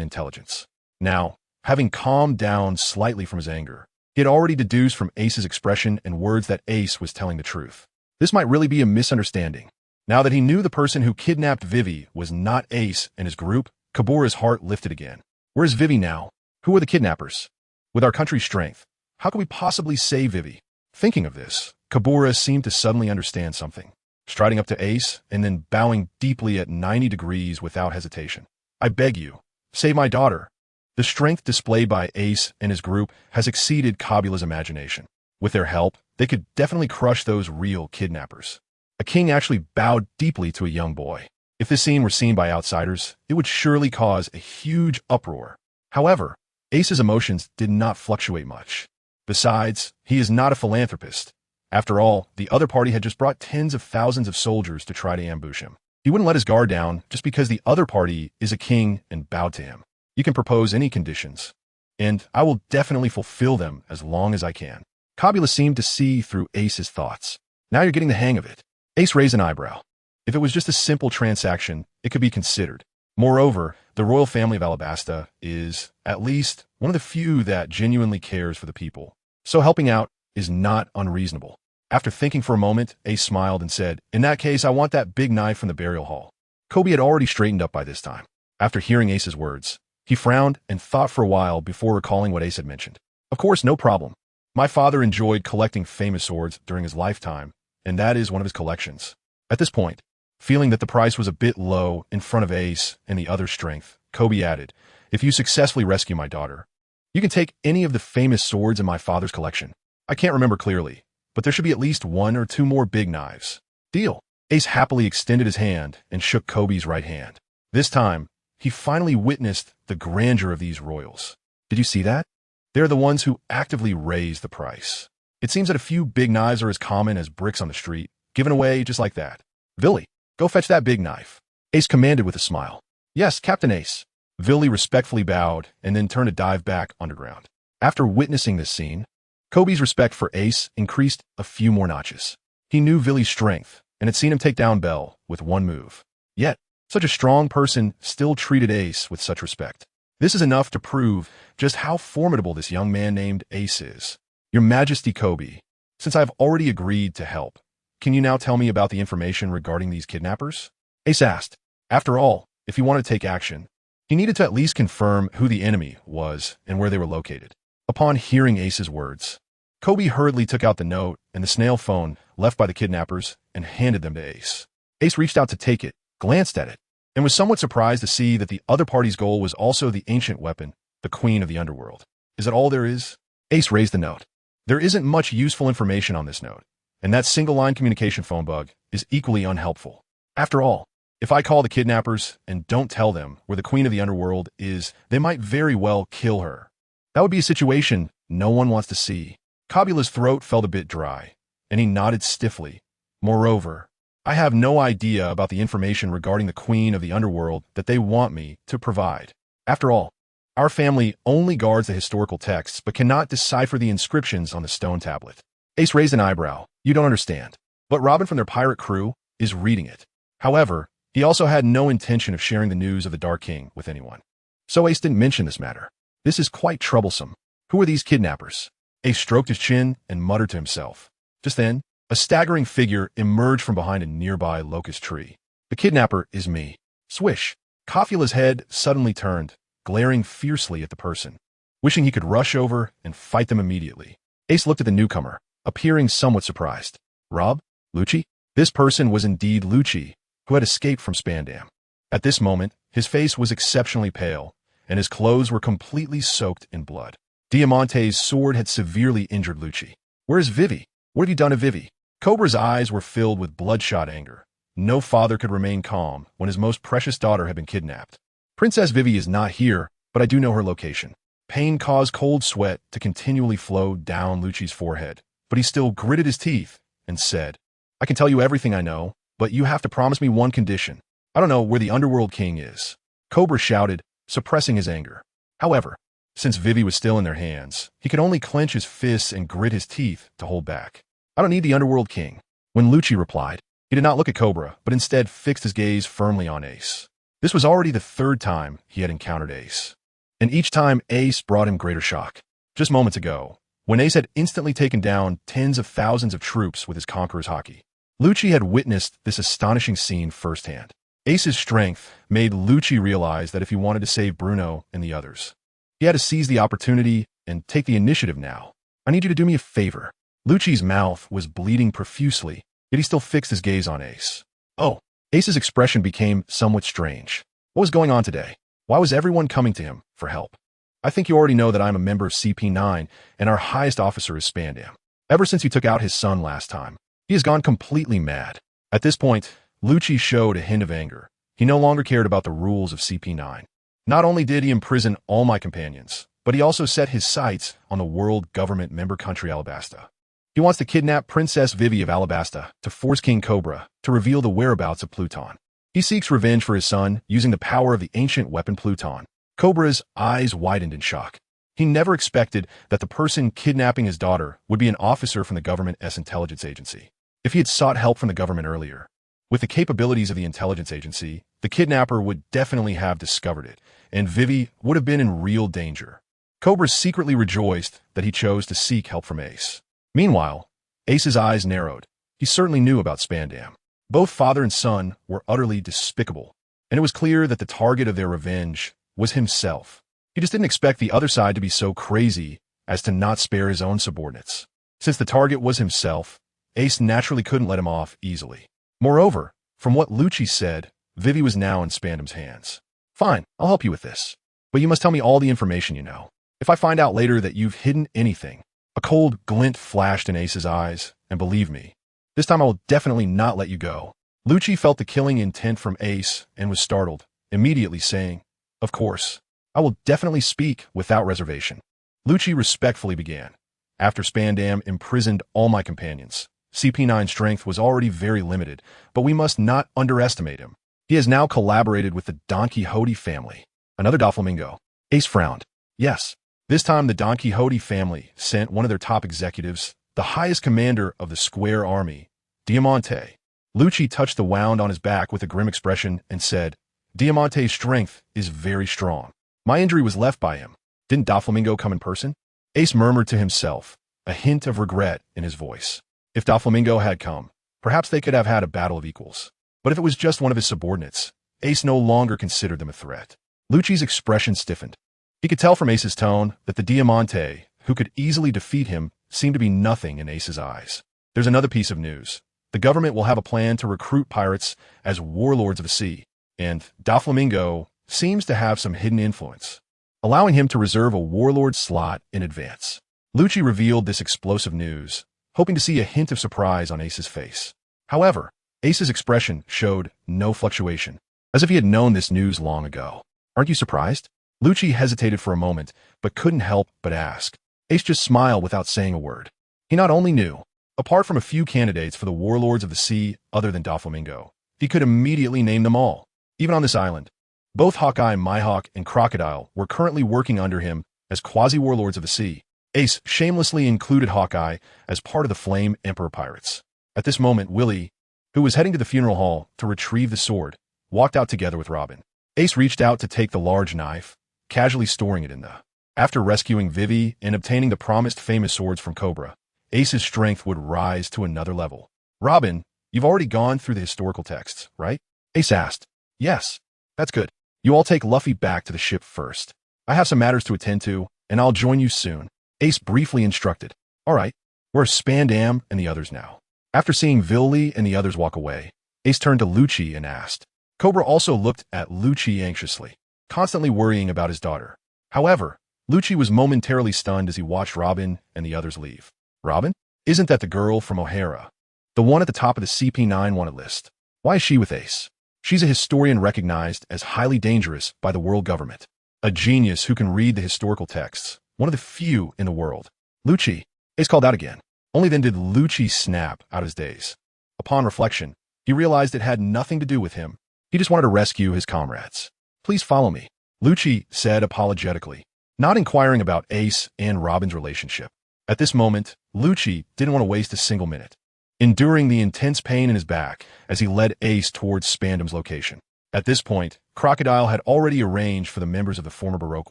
intelligence. Now, having calmed down slightly from his anger, he had already deduced from Ace's expression and words that Ace was telling the truth. This might really be a misunderstanding. Now that he knew the person who kidnapped Vivi was not Ace and his group, Kobura's heart lifted again. Where's Vivi now? Who are the kidnappers? With our country's strength, how can we possibly save Vivi? Thinking of this, Kobura seemed to suddenly understand something, striding up to Ace and then bowing deeply at 90 degrees without hesitation. "I beg you, save my daughter." The strength displayed by Ace and his group has exceeded Kabula's imagination. With their help, they could definitely crush those real kidnappers. A king actually bowed deeply to a young boy. If this scene were seen by outsiders, it would surely cause a huge uproar. However, Ace's emotions did not fluctuate much. Besides, he is not a philanthropist. After all, the other party had just brought tens of thousands of soldiers to try to ambush him. He wouldn't let his guard down just because the other party is a king and bowed to him. "You can propose any conditions, and I will definitely fulfill them as long as I can." Kabula seemed to see through Ace's thoughts. "Now you're getting the hang of it." Ace raised an eyebrow. If it was just a simple transaction, it could be considered. Moreover, the royal family of Alabasta is, at least, one of the few that genuinely cares for the people. So helping out is not unreasonable. After thinking for a moment, Ace smiled and said, "In that case, I want that big knife from the burial hall." Kobe had already straightened up by this time. After hearing Ace's words, he frowned and thought for a while before recalling what Ace had mentioned. "Of course, no problem. My father enjoyed collecting famous swords during his lifetime, and that is one of his collections." At this point, feeling that the price was a bit low in front of Ace and the other's strength, Kobe added, "If you successfully rescue my daughter, you can take any of the famous swords in my father's collection. I can't remember clearly, but there should be at least one or two more big knives." "Deal." Ace happily extended his hand and shook Kobe's right hand. This time, he finally witnessed the grandeur of these royals. Did you see that? They're the ones who actively raise the price. It seems that a few big knives are as common as bricks on the street, given away just like that. "Villy, go fetch that big knife," Ace commanded with a smile. "Yes, Captain Ace." Villy respectfully bowed and then turned to dive back underground. After witnessing this scene, Kobe's respect for Ace increased a few more notches. He knew Villy's strength and had seen him take down Bell with one move. Yet, such a strong person still treated Ace with such respect. This is enough to prove just how formidable this young man named Ace is. "Your Majesty Kobe, since I have already agreed to help, can you now tell me about the information regarding these kidnappers?" Ace asked. After all, if he wanted to take action, he needed to at least confirm who the enemy was and where they were located. Upon hearing Ace's words, Kobe hurriedly took out the note and the snail phone left by the kidnappers and handed them to Ace. Ace reached out to take it, glanced at it, and was somewhat surprised to see that the other party's goal was also the ancient weapon, the Queen of the Underworld. "Is that all there is?" Ace raised the note. There isn't much useful information on this note, and that single-line communication phone bug is equally unhelpful. After all, if I call the kidnappers and don't tell them where the Queen of the Underworld is, they might very well kill her. That would be a situation no one wants to see. Kabula's throat felt a bit dry. and he nodded stiffly. Moreover, I have no idea about the information regarding the queen of the underworld that they want me to provide. After all, our family only guards the historical texts but cannot decipher the inscriptions on the stone tablet. Ace raised an eyebrow. You don't understand. But Robin from their pirate crew is reading it. However, he also had no intention of sharing the news of the Dark King with anyone. So Ace didn't mention this matter. This is quite troublesome. Who are these kidnappers? Ace stroked his chin and muttered to himself. Just then, a staggering figure emerged from behind a nearby locust tree. The kidnapper is me. Swish. Kafula's head suddenly turned, glaring fiercely at the person, wishing he could rush over and fight them immediately. Ace looked at the newcomer, appearing somewhat surprised. Rob? Lucci? This person was indeed Lucci, who had escaped from Spandam. At this moment, his face was exceptionally pale, and his clothes were completely soaked in blood. Diamante's sword had severely injured Lucci. Where is Vivi? What have you done to Vivi? Cobra's eyes were filled with bloodshot anger. No father could remain calm when his most precious daughter had been kidnapped. Princess Vivi is not here, but I do know her location. Pain caused cold sweat to continually flow down Lucci's forehead, but he still gritted his teeth and said, I can tell you everything I know, but you have to promise me one condition. I don't know where the Underworld King is. Cobra shouted, suppressing his anger. However, since Vivi was still in their hands, he could only clench his fists and grit his teeth to hold back. I don't need the Underworld King. When Lucci replied, he did not look at Cobra, but instead fixed his gaze firmly on Ace. This was already the third time he had encountered Ace, and each time Ace brought him greater shock. Just moments ago, when Ace had instantly taken down tens of thousands of troops with his Conqueror's Haki, Lucci had witnessed this astonishing scene firsthand. Ace's strength made Lucci realize that if he wanted to save Bruno and the others, he had to seize the opportunity and take the initiative now. I need you to do me a favor. Lucci's mouth was bleeding profusely, yet he still fixed his gaze on Ace. Oh, Ace's expression became somewhat strange. What was going on today? Why was everyone coming to him for help? I think you already know that I'm a member of CP9, and our highest officer is Spandam. Ever since he took out his son last time, he has gone completely mad. At this point, Lucci showed a hint of anger. He no longer cared about the rules of CP9. Not only did he imprison all my companions, but he also set his sights on the world government member country Alabasta. He wants to kidnap Princess Vivi of Alabasta to force King Cobra to reveal the whereabouts of Pluton. He seeks revenge for his son using the power of the ancient weapon Pluton. Cobra's eyes widened in shock. He never expected that the person kidnapping his daughter would be an officer from the government intelligence agency. If he had sought help from the government earlier, with the capabilities of the intelligence agency, the kidnapper would definitely have discovered it, and Vivi would have been in real danger. Cobra secretly rejoiced that he chose to seek help from Ace. Meanwhile, Ace's eyes narrowed. He certainly knew about Spandam. Both father and son were utterly despicable, and it was clear that the target of their revenge was himself. He just didn't expect the other side to be so crazy as to not spare his own subordinates. Since the target was himself, Ace naturally couldn't let him off easily. Moreover, from what Lucci said, Vivi was now in Spandam's hands. Fine, I'll help you with this, but you must tell me all the information you know. If I find out later that you've hidden anything, a cold glint flashed in Ace's eyes, and believe me, this time I will definitely not let you go. Lucci felt the killing intent from Ace and was startled, immediately saying, Of course, I will definitely speak without reservation. Lucci respectfully began. After Spandam imprisoned all my companions, CP9's strength was already very limited, but we must not underestimate him. He has now collaborated with the Don Quixote family. Another Doflamingo. Ace frowned. Yes, this time the Don Quixote family sent one of their top executives, the highest commander of the Square Army, Diamante. Lucci touched the wound on his back with a grim expression and said, Diamante's strength is very strong. My injury was left by him. Didn't Doflamingo come in person? Ace murmured to himself, a hint of regret in his voice. If Doflamingo had come, perhaps they could have had a battle of equals. But if it was just one of his subordinates, Ace no longer considered them a threat. Lucci's expression stiffened. He could tell from Ace's tone that the Diamante, who could easily defeat him, seemed to be nothing in Ace's eyes. There's another piece of news. The government will have a plan to recruit pirates as warlords of the sea, and Doflamingo seems to have some hidden influence, allowing him to reserve a warlord slot in advance. Lucci revealed this explosive news, hoping to see a hint of surprise on Ace's face. However, Ace's expression showed no fluctuation, as if he had known this news long ago. Aren't you surprised? Lucci hesitated for a moment, but couldn't help but ask. Ace just smiled without saying a word. He not only knew, Apart from a few candidates for the warlords of the sea other than Doflamingo, he could immediately name them all. Even on this island, both Hawkeye, Mihawk, and Crocodile were currently working under him as quasi-warlords of the sea. Ace shamelessly included Hawkeye as part of the Flame Emperor pirates. At this moment, Willie, who was heading to the funeral hall to retrieve the sword, walked out together with Robin. Ace reached out to take the large knife, casually storing it in the... After rescuing Vivi and obtaining the promised famous swords from Cobra, Ace's strength would rise to another level. Robin, you've already gone through the historical texts, right? Ace asked. Yes. That's good. You all take Luffy back to the ship first. I have some matters to attend to, and I'll join you soon. Ace briefly instructed. All right. Where's Spandam and the others now? After seeing Villi and the others walk away, Ace turned to Lucci and asked. Cobra also looked at Lucci anxiously, constantly worrying about his daughter. However, Lucci was momentarily stunned as he watched Robin and the others leave. Robin? Isn't that the girl from O'Hara? The one at the top of the CP9 wanted list. Why is she with Ace? She's a historian recognized as highly dangerous by the world government. A genius who can read the historical texts, one of the few in the world. Lucci, Ace called out again. Only then did Lucci snap out of his daze. Upon reflection, he realized it had nothing to do with him. He just wanted to rescue his comrades. Please follow me, Lucci said apologetically, not inquiring about Ace and Robin's relationship. At this moment, Lucci didn't want to waste a single minute, enduring the intense pain in his back as he led Ace towards Spandam's location. At this point, Crocodile had already arranged for the members of the former Baroque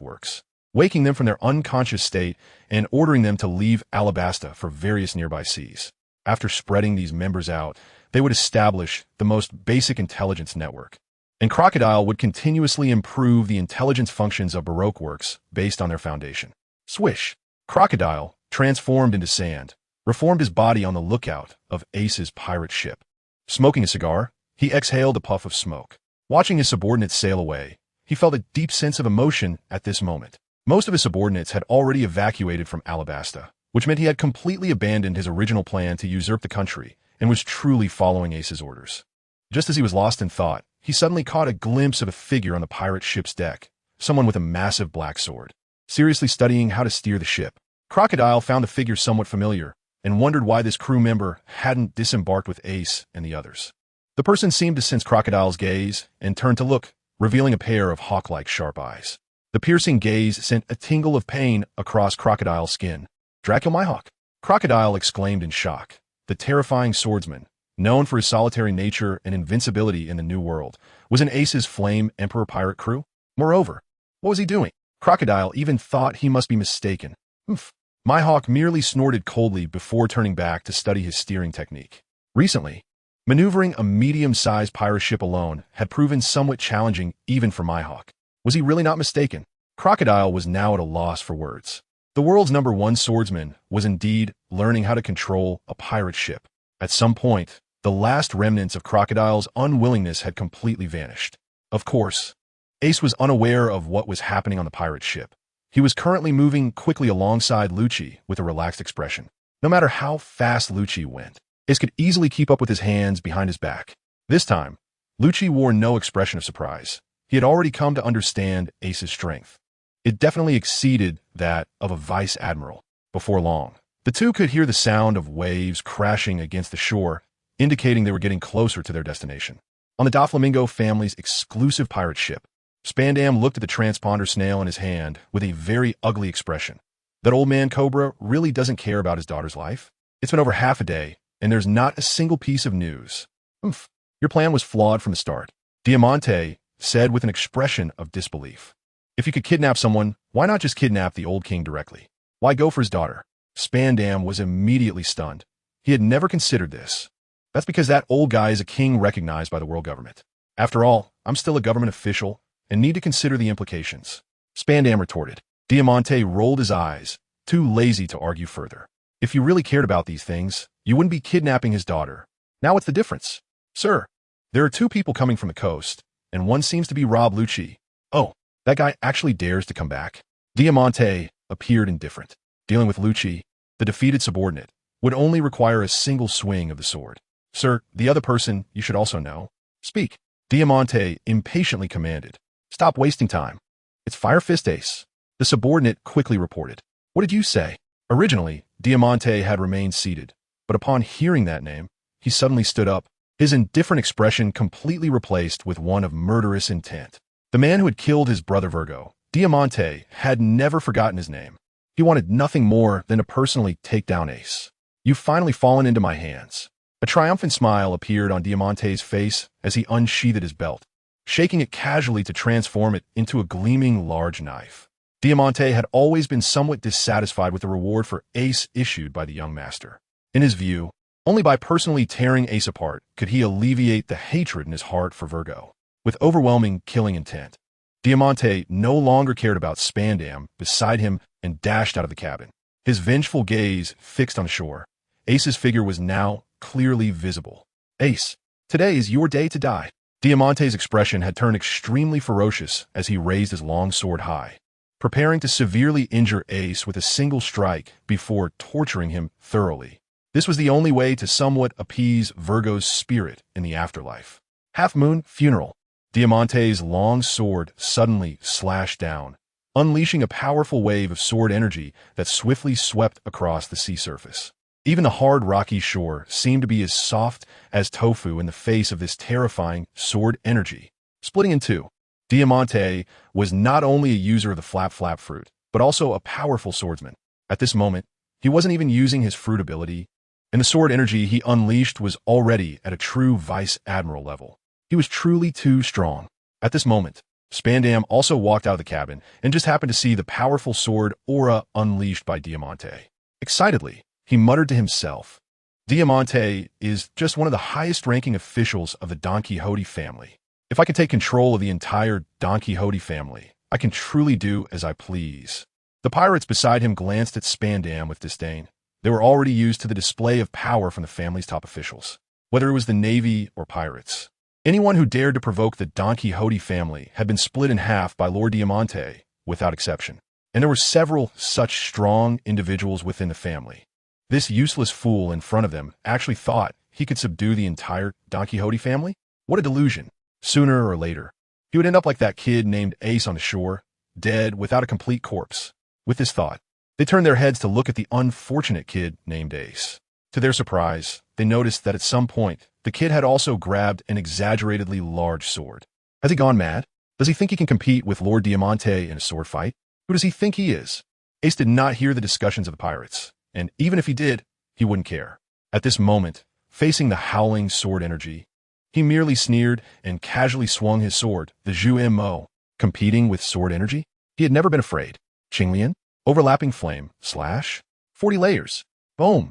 works, waking them from their unconscious state and ordering them to leave Alabasta for various nearby seas. After spreading these members out, they would establish the most basic intelligence network, and Crocodile would continuously improve the intelligence functions of Baroque works based on their foundation. Swish! Crocodile, transformed into sand, reformed his body on the lookout of Ace's pirate ship. Smoking a cigar, he exhaled a puff of smoke. Watching his subordinates sail away, he felt a deep sense of emotion at this moment. Most of his subordinates had already evacuated from Alabasta, which meant he had completely abandoned his original plan to usurp the country and was truly following Ace's orders. Just as he was lost in thought, he suddenly caught a glimpse of a figure on the pirate ship's deck, someone with a massive black sword, seriously studying how to steer the ship. Crocodile found the figure somewhat familiar and wondered why this crew member hadn't disembarked with Ace and the others. The person seemed to sense Crocodile's gaze and turned to look, revealing a pair of hawk-like sharp eyes. The piercing gaze sent a tingle of pain across Crocodile's skin. Dracula Mihawk! Crocodile exclaimed in shock. The terrifying swordsman, known for his solitary nature and invincibility in the New World, was in Ace's Flame Emperor pirate crew. Moreover, what was he doing? Crocodile even thought he must be mistaken. Oof. Mihawk merely snorted coldly before turning back to study his steering technique. Recently, maneuvering a medium-sized pirate ship alone had proven somewhat challenging even for Mihawk. Was he really not mistaken? Crocodile was now at a loss for words. The world's #1 swordsman was indeed learning how to control a pirate ship. At some point, the last remnants of Crocodile's unwillingness had completely vanished. Of course, Ace was unaware of what was happening on the pirate ship. He was currently moving quickly alongside Lucci with a relaxed expression. No matter how fast Lucci went, Ace could easily keep up with his hands behind his back. This time, Lucci wore no expression of surprise. He had already come to understand Ace's strength. It definitely exceeded that of a vice admiral. Before long, the two could hear the sound of waves crashing against the shore, indicating they were getting closer to their destination. On the Doflamingo family's exclusive pirate ship, Spandam looked at the transponder snail in his hand with a very ugly expression. That old man Cobra really doesn't care about his daughter's life. It's been over half a day, and there's not a single piece of news. Oof. Your plan was flawed from the start, Diamante said with an expression of disbelief. If you could kidnap someone, why not just kidnap the old king directly? Why go for his daughter? Spandam was immediately stunned. He had never considered this. That's because that old guy is a king recognized by the world government. After all, I'm still a government official and need to consider the implications. Spandam retorted. Diamante rolled his eyes, too lazy to argue further. If you really cared about these things, you wouldn't be kidnapping his daughter. Now what's the difference? Sir, there are 2 people coming from the coast, and one seems to be Rob Lucci. Oh, that guy actually dares to come back. Diamante appeared indifferent. Dealing with Lucci, the defeated subordinate, would only require a single swing of the sword. Sir, the other person you should also know. Speak. Diamante impatiently commanded. Stop wasting time. It's Fire Fist Ace. The subordinate quickly reported. What did you say? Originally, Diamante had remained seated, But upon hearing that name, he suddenly stood up, his indifferent expression completely replaced with one of murderous intent. The man who had killed his brother Virgo, Diamante, had never forgotten his name. He wanted nothing more than to personally take down Ace. "You've finally fallen into my hands." A triumphant smile appeared on Diamante's face as he unsheathed his belt, shaking it casually to transform it into a gleaming large knife. Diamante had always been somewhat dissatisfied with the reward for Ace issued by the young master. In his view, only by personally tearing Ace apart could he alleviate the hatred in his heart for Virgo. With overwhelming killing intent, Diamante no longer cared about Spandam beside him and dashed out of the cabin. His vengeful gaze fixed on shore. Ace's figure was now clearly visible. "Ace, today is your day to die." Diamante's expression had turned extremely ferocious as he raised his long sword high, preparing to severely injure Ace with a single strike before torturing him thoroughly. This was the only way to somewhat appease Virgo's spirit in the afterlife. Half Moon Funeral. Diamante's long sword suddenly slashed down, unleashing a powerful wave of sword energy that swiftly swept across the sea surface. Even the hard, rocky shore seemed to be as soft as tofu in the face of this terrifying sword energy. Splitting in two, Diamante was not only a user of the flap fruit, but also a powerful swordsman. At this moment, he wasn't even using his fruit ability, and the sword energy he unleashed was already at a true vice admiral level. He was truly too strong. At this moment, Spandam also walked out of the cabin and just happened to see the powerful sword aura unleashed by Diamante. Excitedly, he muttered to himself, "Diamante is just one of the highest-ranking officials of the Don Quixote family. If I can take control of the entire Don Quixote family, I can truly do as I please." The pirates beside him glanced at Spandam with disdain. They were already used to the display of power from the family's top officials, whether it was the Navy or pirates. Anyone who dared to provoke the Don Quixote family had been split in half by Lord Diamante, without exception. And there were several such strong individuals within the family. This useless fool in front of them actually thought he could subdue the entire Don Quixote family? What a delusion. Sooner or later, he would end up like that kid named Ace on the shore, dead without a complete corpse. With this thought, they turned their heads to look at the unfortunate kid named Ace. To their surprise, they noticed that at some point, the kid had also grabbed an exaggeratedly large sword. Has he gone mad? Does he think he can compete with Lord Diamante in a sword fight? Who does he think he is? Ace did not hear the discussions of the pirates, and even if he did, he wouldn't care. At this moment, facing the howling sword energy, he merely sneered and casually swung his sword, the Zhu Mo. Competing with sword energy? He had never been afraid. Qinglian, overlapping flame, slash, 40 layers. Boom.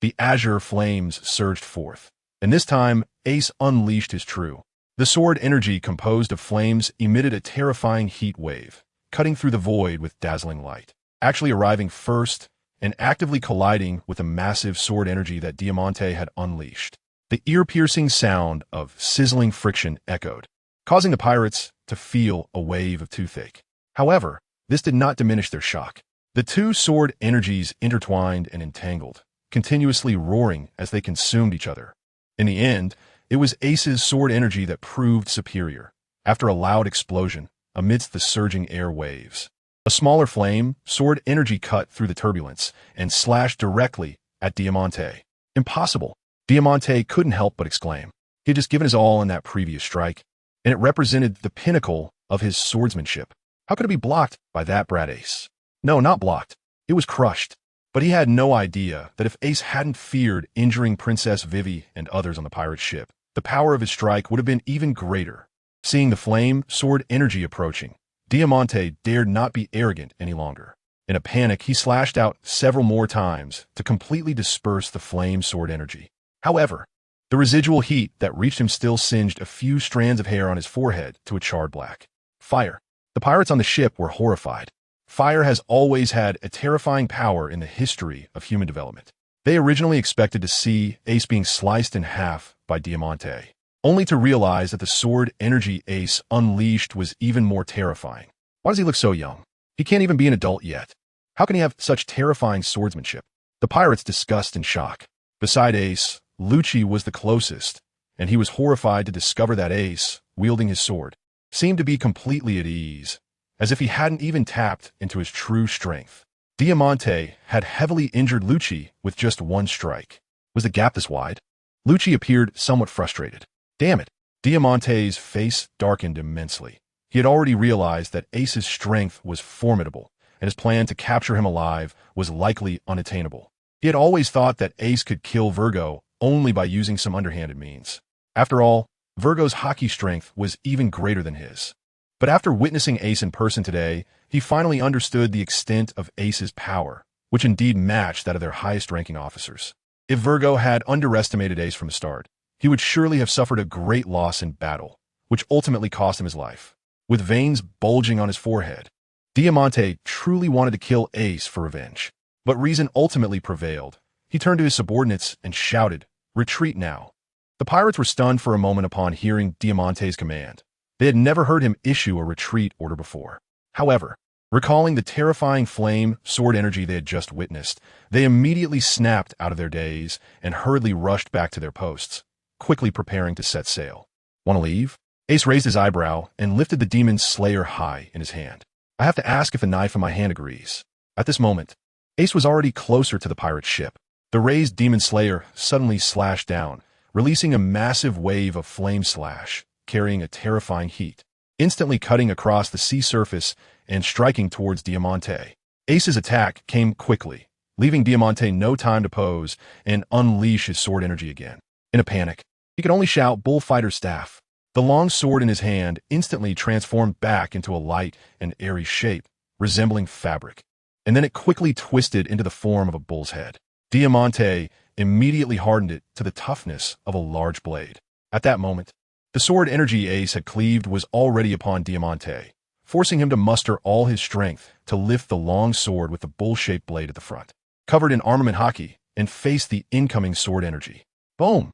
The azure flames surged forth, and this time Ace unleashed his true. The sword energy composed of flames emitted a terrifying heat wave, cutting through the void with dazzling light, actually arriving first and actively colliding with the massive sword energy that Diamante had unleashed. The ear-piercing sound of sizzling friction echoed, causing the pirates to feel a wave of toothache. However, this did not diminish their shock. The two sword energies intertwined and entangled, continuously roaring as they consumed each other. In the end, it was Ace's sword energy that proved superior. After a loud explosion, amidst the surging air waves, a smaller flame, sword energy cut through the turbulence and slashed directly at Diamante. Impossible! Diamante couldn't help but exclaim. He had just given his all in that previous strike, and it represented the pinnacle of his swordsmanship. How could it be blocked by that brat Ace? No, not blocked. It was crushed. But he had no idea that if Ace hadn't feared injuring Princess Vivi and others on the pirate ship, the power of his strike would have been even greater. Seeing the flame sword energy approaching, Diamante dared not be arrogant any longer. In a panic, he slashed out several more times to completely disperse the flame sword energy. However, the residual heat that reached him still singed a few strands of hair on his forehead to a charred black. Fire. The pirates on the ship were horrified. Fire has always had a terrifying power in the history of human development. They originally expected to see Ace being sliced in half by Diamante, only to realize that the sword energy Ace unleashed was even more terrifying. Why does he look so young? He can't even be an adult yet. How can he have such terrifying swordsmanship? The pirates discussed in shock. Beside Ace, Lucci was the closest, and he was horrified to discover that Ace, wielding his sword, seemed to be completely at ease, as if he hadn't even tapped into his true strength. Diamante had heavily injured Lucci with just one strike. Was the gap this wide? Lucci appeared somewhat frustrated. Damn it. Diamante's face darkened immensely. He had already realized that Ace's strength was formidable, and his plan to capture him alive was likely unattainable. He had always thought that Ace could kill Virgo only by using some underhanded means. After all, Virgo's hockey strength was even greater than his. But after witnessing Ace in person today, he finally understood the extent of Ace's power, which indeed matched that of their highest-ranking officers. If Virgo had underestimated Ace from the start, he would surely have suffered a great loss in battle, which ultimately cost him his life. With veins bulging on his forehead, Diamante truly wanted to kill Ace for revenge. But reason ultimately prevailed. He turned to his subordinates and shouted, "Retreat now." The pirates were stunned for a moment upon hearing Diamante's command. They had never heard him issue a retreat order before. However, recalling the terrifying flame sword energy they had just witnessed, they immediately snapped out of their daze and hurriedly rushed back to their posts, quickly preparing to set sail. "Want to leave?" Ace raised his eyebrow and lifted the demon slayer high in his hand. "I have to ask if the knife in my hand agrees." At this moment, Ace was already closer to the pirate ship. The raised demon slayer suddenly slashed down, releasing a massive wave of flame slash, carrying a terrifying heat, instantly cutting across the sea surface and striking towards Diamante. Ace's attack came quickly, leaving Diamante no time to pose and unleash his sword energy again. In a panic, he could only shout "Bullfighter staff." The long sword in his hand instantly transformed back into a light and airy shape, resembling fabric, and then it quickly twisted into the form of a bull's head. Diamante immediately hardened it to the toughness of a large blade. At that moment, the sword energy Ace had cleaved was already upon Diamante, forcing him to muster all his strength to lift the long sword with the bull-shaped blade at the front, covered in armament hockey, and face the incoming sword energy. Boom!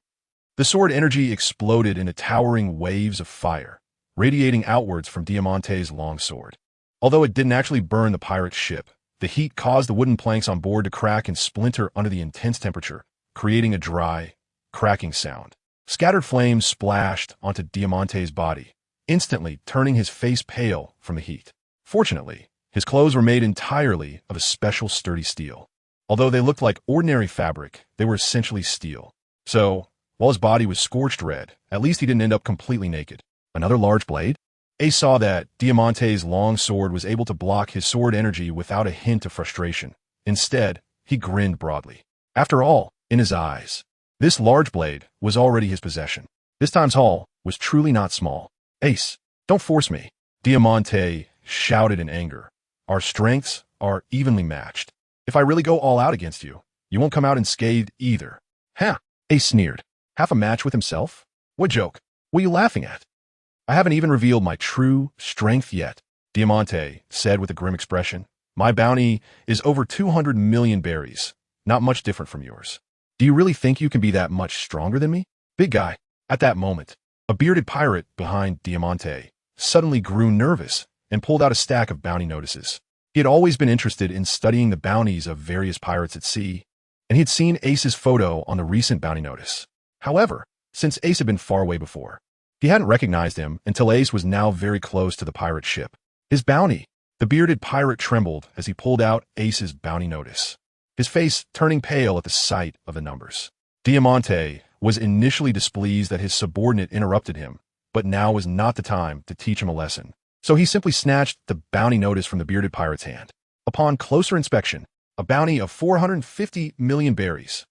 The sword energy exploded into towering waves of fire, radiating outwards from Diamante's long sword. Although it didn't actually burn the pirate ship, the heat caused the wooden planks on board to crack and splinter under the intense temperature, creating a dry, cracking sound. Scattered flames splashed onto Diamante's body, instantly turning his face pale from the heat. Fortunately, his clothes were made entirely of a special sturdy steel. Although they looked like ordinary fabric, they were essentially steel. So, while his body was scorched red, at least he didn't end up completely naked. Another large blade? Ace saw that Diamante's long sword was able to block his sword energy without a hint of frustration. Instead, he grinned broadly. After all, in his eyes, this large blade was already his possession. This time's haul was truly not small. "Ace, don't force me," Diamante shouted in anger. "Our strengths are evenly matched. If I really go all out against you, you won't come out unscathed either." "Huh," Ace sneered. "Half a match with himself? What joke? What are you laughing at?" "I haven't even revealed my true strength yet," Diamante said with a grim expression. "My bounty is over 200 million berries, not much different from yours. Do you really think you can be that much stronger than me?" Big guy. At that moment, a bearded pirate behind Diamante suddenly grew nervous and pulled out a stack of bounty notices. He had always been interested in studying the bounties of various pirates at sea, and he had seen Ace's photo on the recent bounty notice. However, since Ace had been far away before, he hadn't recognized him until Ace was now very close to the pirate ship. His bounty. The bearded pirate trembled as he pulled out Ace's bounty notice, his face turning pale at the sight of the numbers. Diamante was initially displeased that his subordinate interrupted him, but now was not the time to teach him a lesson. So he simply snatched the bounty notice from the bearded pirate's hand. Upon closer inspection, a bounty of 450 million berries.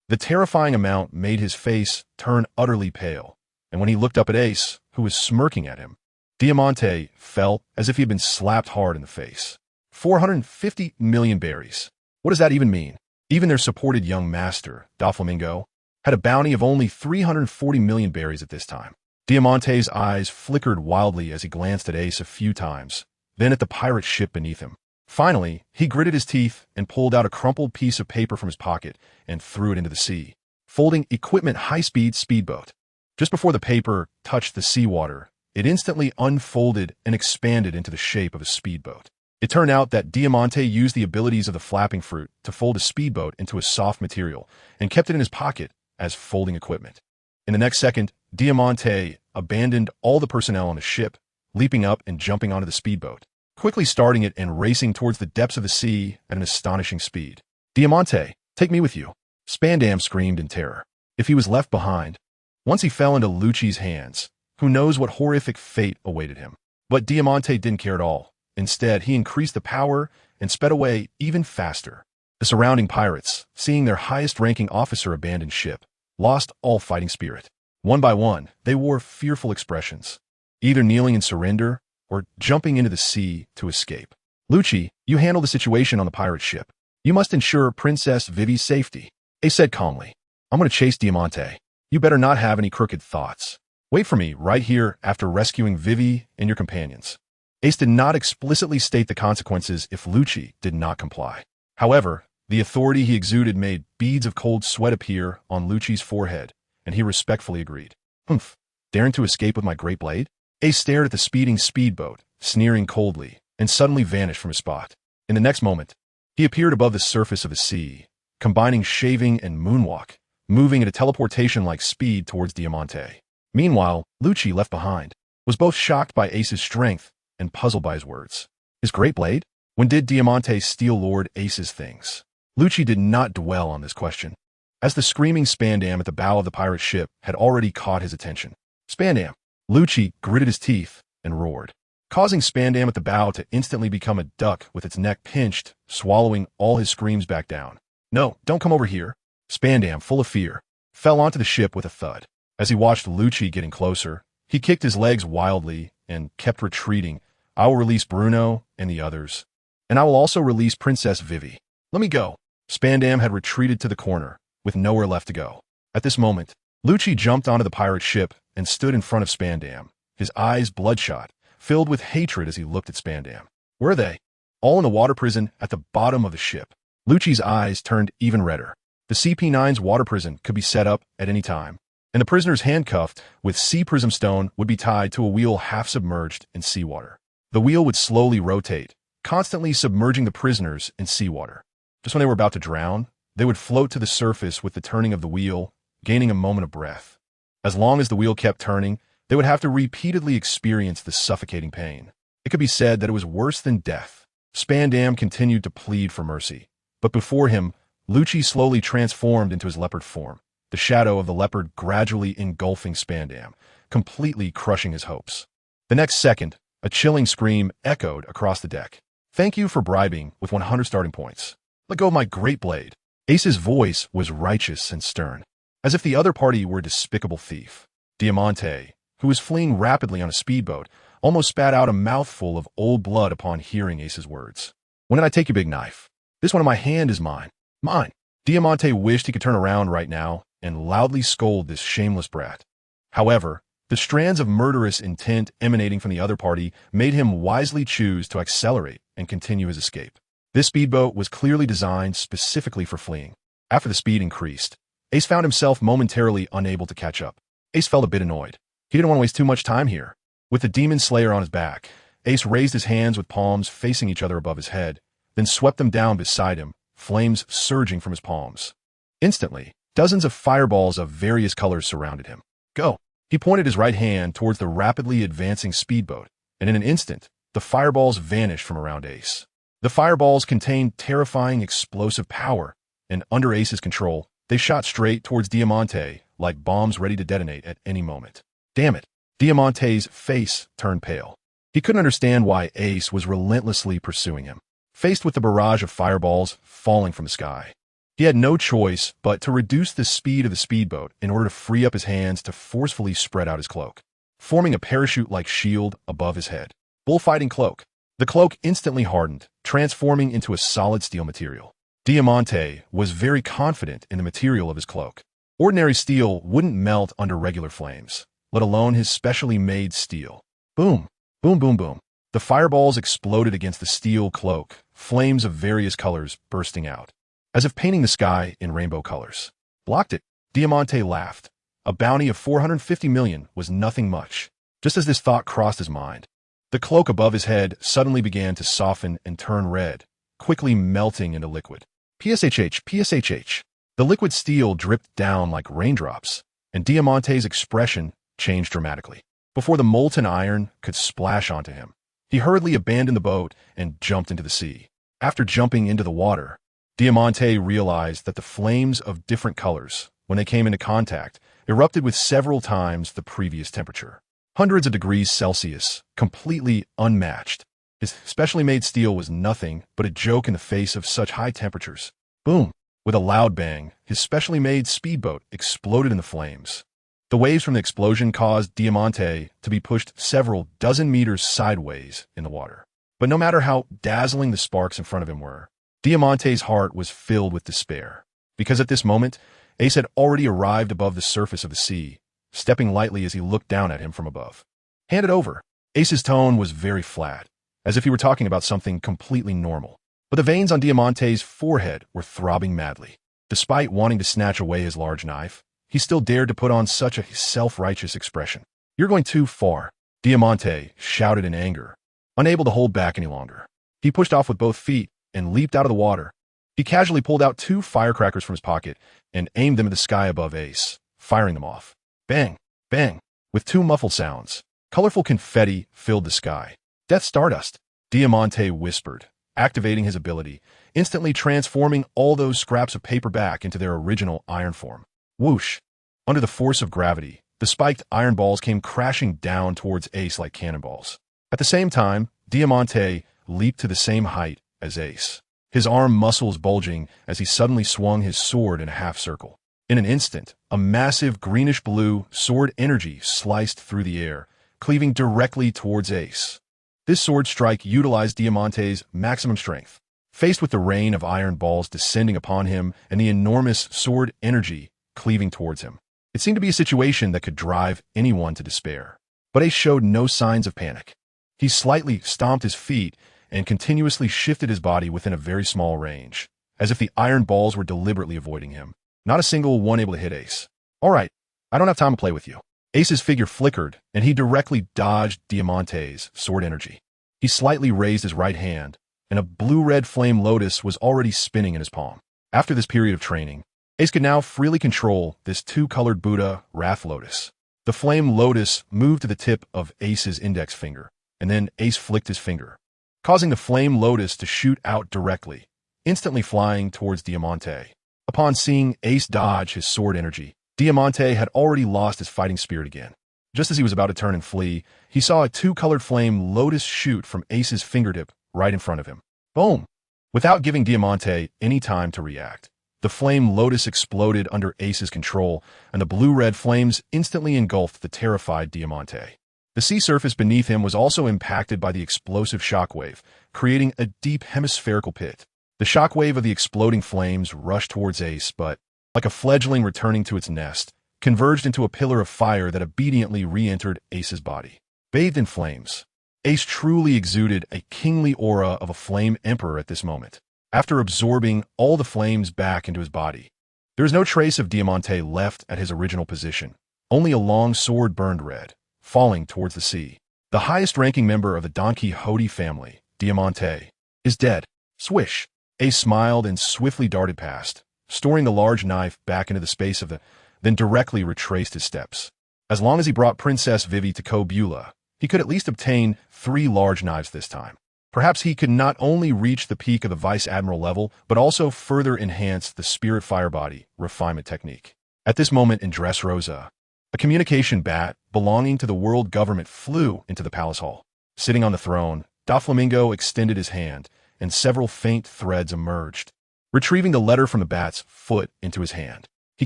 The terrifying amount made his face turn utterly pale, and when he looked up at Ace, who was smirking at him, Diamante felt as if he had been slapped hard in the face. 450 million berries. What does that even mean? Even their supported young master, Doflamingo, had a bounty of only 340 million berries at this time. Diamante's eyes flickered wildly as he glanced at Ace a few times, then at the pirate ship beneath him. Finally, he gritted his teeth and pulled out a crumpled piece of paper from his pocket and threw it into the sea, folding equipment high-speed speedboat. Just before the paper touched the seawater, it instantly unfolded and expanded into the shape of a speedboat. It turned out that Diamante used the abilities of the flapping fruit to fold a speedboat into a soft material and kept it in his pocket as folding equipment. In the next second, Diamante abandoned all the personnel on the ship, leaping up and jumping onto the speedboat, quickly starting it and racing towards the depths of the sea at an astonishing speed. "Diamante, take me with you." Spandam screamed in terror. If he was left behind, once he fell into Lucci's hands, who knows what horrific fate awaited him. But Diamante didn't care at all. Instead, he increased the power and sped away even faster. The surrounding pirates, seeing their highest-ranking officer abandon ship, lost all fighting spirit. One by one, they wore fearful expressions, either kneeling in surrender or jumping into the sea to escape. Lucci, you handle the situation on the pirate ship. You must ensure Princess Vivi's safety. Ace said calmly. I'm going to chase Diamante. You better not have any crooked thoughts. Wait for me right here after rescuing Vivi and your companions. Ace did not explicitly state the consequences if Lucci did not comply. However, the authority he exuded made beads of cold sweat appear on Lucci's forehead, and he respectfully agreed. Humph, daring to escape with my great blade? Ace stared at the speeding speedboat, sneering coldly, and suddenly vanished from his spot. In the next moment, he appeared above the surface of the sea, combining shaving and moonwalk, moving at a teleportation-like speed towards Diamante. Meanwhile, Lucci, left behind, was both shocked by Ace's strength and puzzled by his words. His great blade? When did Diamante steal Lord Ace's things? Lucci did not dwell on this question, as the screaming Spandam at the bow of the pirate ship had already caught his attention. Spandam! Lucci gritted his teeth and roared, causing Spandam at the bow to instantly become a duck with its neck pinched, swallowing all his screams back down. No, don't come over here. Spandam, full of fear, fell onto the ship with a thud. As he watched Lucci getting closer, he kicked his legs wildly and kept retreating. I will release Bruno and the others, and I will also release Princess Vivi. Let me go. Spandam had retreated to the corner, with nowhere left to go. At this moment, Lucci jumped onto the pirate ship and stood in front of Spandam, his eyes bloodshot, filled with hatred as he looked at Spandam. Were they? All in the water prison at the bottom of the ship. Lucci's eyes turned even redder. The CP9's water prison could be set up at any time, and the prisoners handcuffed with sea prism stone would be tied to a wheel half submerged in seawater. The wheel would slowly rotate, constantly submerging the prisoners in seawater. Just when they were about to drown, they would float to the surface with the turning of the wheel, gaining a moment of breath. As long as the wheel kept turning, they would have to repeatedly experience the suffocating pain. It could be said that it was worse than death. Spandam continued to plead for mercy, but before him, Lucci slowly transformed into his leopard form, the shadow of the leopard gradually engulfing Spandam, completely crushing his hopes. The next second, a chilling scream echoed across the deck. Thank you for bribing with 100 starting points. Let go of my great blade. Ace's voice was righteous and stern, as if the other party were a despicable thief. Diamante, who was fleeing rapidly on a speedboat, almost spat out a mouthful of old blood upon hearing Ace's words. When did I take your big knife? This one in my hand is mine. Mine. Diamante wished he could turn around right now and loudly scold this shameless brat. However, the strands of murderous intent emanating from the other party made him wisely choose to accelerate and continue his escape. This speedboat was clearly designed specifically for fleeing. After the speed increased, Ace found himself momentarily unable to catch up. Ace felt a bit annoyed. He didn't want to waste too much time here. With the Demon Slayer on his back, Ace raised his hands with palms facing each other above his head, then swept them down beside him, flames surging from his palms. Instantly, dozens of fireballs of various colors surrounded him. Go! He pointed his right hand towards the rapidly advancing speedboat, and in an instant, the fireballs vanished from around Ace. The fireballs contained terrifying explosive power, and under Ace's control, they shot straight towards Diamante like bombs ready to detonate at any moment. Damn it! Diamante's face turned pale. He couldn't understand why Ace was relentlessly pursuing him. Faced with the barrage of fireballs falling from the sky, he had no choice but to reduce the speed of the speedboat in order to free up his hands to forcefully spread out his cloak, forming a parachute-like shield above his head. Bullfighting cloak. The cloak instantly hardened, transforming into a solid steel material. Diamante was very confident in the material of his cloak. Ordinary steel wouldn't melt under regular flames, let alone his specially made steel. Boom, boom, boom, boom. The fireballs exploded against the steel cloak, flames of various colors bursting out, as if painting the sky in rainbow colors. Blocked it. Diamante laughed. A bounty of 450 million was nothing much. Just as this thought crossed his mind, the cloak above his head suddenly began to soften and turn red, quickly melting into liquid. PSHH, PSHH. The liquid steel dripped down like raindrops, and Diamante's expression changed dramatically. Before the molten iron could splash onto him, he hurriedly abandoned the boat and jumped into the sea. After jumping into the water, Diamante realized that the flames of different colors, when they came into contact, erupted with several times the previous temperature. Hundreds of degrees Celsius, completely unmatched. His specially made steel was nothing but a joke in the face of such high temperatures. Boom! With a loud bang, his specially made speedboat exploded in the flames. The waves from the explosion caused Diamante to be pushed several dozen meters sideways in the water. But no matter how dazzling the sparks in front of him were, Diamante's heart was filled with despair. Because at this moment, Ace had already arrived above the surface of the sea, stepping lightly as he looked down at him from above. Hand it over. Ace's tone was very flat, as if he were talking about something completely normal. But the veins on Diamante's forehead were throbbing madly. Despite wanting to snatch away his large knife, he still dared to put on such a self-righteous expression. "You're going too far," Diamante shouted in anger, unable to hold back any longer. He pushed off with both feet and leaped out of the water. He casually pulled out 2 firecrackers from his pocket and aimed them at the sky above Ace, firing them off. Bang! Bang! With 2 muffled sounds, colorful confetti filled the sky. "Death Stardust," Diamante whispered, activating his ability, instantly transforming all those scraps of paper back into their original iron form. Whoosh! Under the force of gravity, the spiked iron balls came crashing down towards Ace like cannonballs. At the same time, Diamante leaped to the same height as Ace, his arm muscles bulging as he suddenly swung his sword in a half circle. In an instant, a massive greenish-blue sword energy sliced through the air, cleaving directly towards Ace. This sword strike utilized Diamante's maximum strength. Faced with the rain of iron balls descending upon him and the enormous sword energy cleaving towards him, it seemed to be a situation that could drive anyone to despair. But Ace showed no signs of panic. He slightly stomped his feet and continuously shifted his body within a very small range, as if the iron balls were deliberately avoiding him. Not a single one able to hit Ace. "All right, I don't have time to play with you." Ace's figure flickered, and he directly dodged Diamante's sword energy. He slightly raised his right hand, and a blue-red flame lotus was already spinning in his palm. After this period of training, Ace could now freely control this 2-colored Buddha Wrath Lotus. The flame lotus moved to the tip of Ace's index finger, and then Ace flicked his finger, causing the flame lotus to shoot out directly, instantly flying towards Diamante. Upon seeing Ace dodge his sword energy, Diamante had already lost his fighting spirit again. Just as he was about to turn and flee, he saw a 2-colored flame lotus shoot from Ace's fingertip right in front of him. Boom! Without giving Diamante any time to react, the flame lotus exploded under Ace's control, and the blue-red flames instantly engulfed the terrified Diamante. The sea surface beneath him was also impacted by the explosive shockwave, creating a deep hemispherical pit. The shockwave of the exploding flames rushed towards Ace, but, like a fledgling returning to its nest, converged into a pillar of fire that obediently re-entered Ace's body. Bathed in flames, Ace truly exuded a kingly aura of a flame emperor at this moment. After absorbing all the flames back into his body, there is no trace of Diamante left at his original position. Only a long sword burned red, falling towards the sea. The highest-ranking member of the Don Quixote family, Diamante, is dead. Swish! Ace smiled and swiftly darted past, storing the large knife back into the space of then directly retraced his steps. As long as he brought Princess Vivi to Koh Beulah, he could at least obtain 3 large knives this time. Perhaps he could not only reach the peak of the Vice Admiral level, but also further enhance the Spirit Firebody refinement technique. At this moment in Dressrosa, a communication bat belonging to the world government flew into the palace hall. Sitting on the throne, Doflamingo extended his hand, and several faint threads emerged. Retrieving the letter from the bat's foot into his hand, he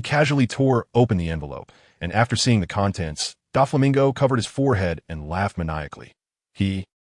casually tore open the envelope, and after seeing the contents, Doflamingo covered his forehead and laughed maniacally.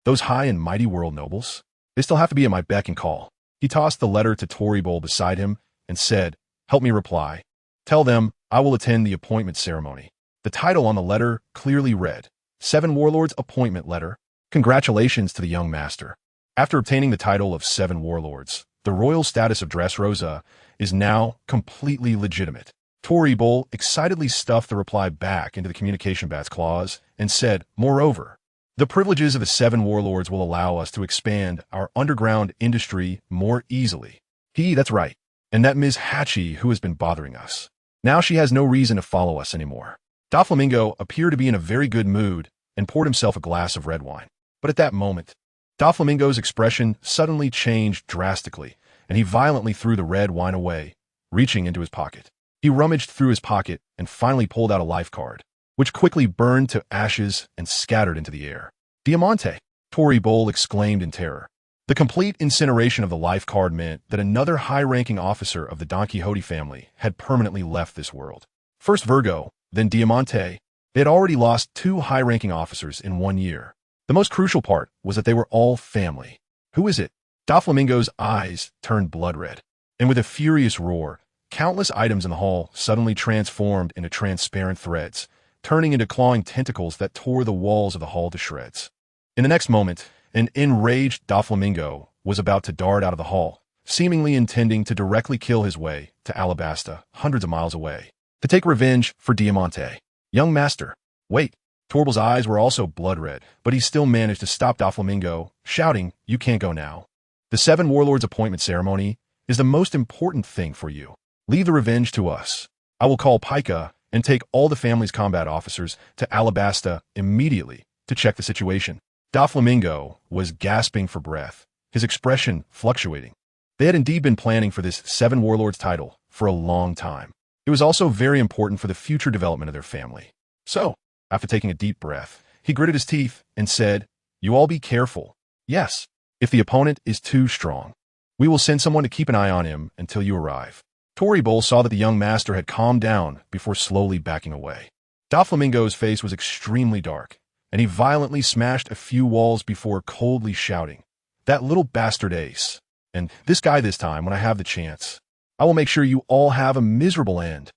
Those high and mighty world nobles? They still have to be at my beck and call. He tossed the letter to Toribol beside him and said, "Help me reply. Tell them I will attend the appointment ceremony." The title on the letter clearly read, 7 Warlords Appointment Letter. Congratulations to the young master. After obtaining the title of 7 Warlords, the royal status of Dressrosa is now completely legitimate. Toribol excitedly stuffed the reply back into the communication bat's claws and said, "Moreover, the privileges of the 7 Warlords will allow us to expand our underground industry more easily." That's right. And that Ms. Hatchie who has been bothering us. Now she has no reason to follow us anymore. Doflamingo appeared to be in a very good mood and poured himself a glass of red wine. But at that moment, Doflamingo's expression suddenly changed drastically, and he violently threw the red wine away, reaching into his pocket. He rummaged through his pocket and finally pulled out a life card, which quickly burned to ashes and scattered into the air. Diamante! Tori Bowl exclaimed in terror. The complete incineration of the life card meant that another high-ranking officer of the Don Quixote family had permanently left this world. First Virgo, then Diamante. They had already lost 2 high-ranking officers in 1 year. The most crucial part was that they were all family. Who is it? Doflamingo's eyes turned blood red, and with a furious roar, countless items in the hall suddenly transformed into transparent threads, turning into clawing tentacles that tore the walls of the hall to shreds. In the next moment, an enraged Doflamingo was about to dart out of the hall, seemingly intending to directly kill his way to Alabasta, hundreds of miles away, to take revenge for Diamante. Young master, wait. Torble's eyes were also blood red, but he still managed to stop Doflamingo, shouting, "You can't go now. The 7 warlords appointment ceremony is the most important thing for you. Leave the revenge to us. I will call Pika and take all the family's combat officers to Alabasta immediately to check the situation." Doflamingo was gasping for breath, his expression fluctuating. They had indeed been planning for this 7 warlords title for a long time. It was also very important for the future development of their family. So, after taking a deep breath, he gritted his teeth and said, "You all be careful. Yes, if the opponent is too strong, we will send someone to keep an eye on him until you arrive." Tori Bowl saw that the young master had calmed down before slowly backing away. Doflamingo's face was extremely dark, and he violently smashed a few walls before coldly shouting, "That little bastard Ace. And this guy this time when I have the chance. I will make sure you all have a miserable end."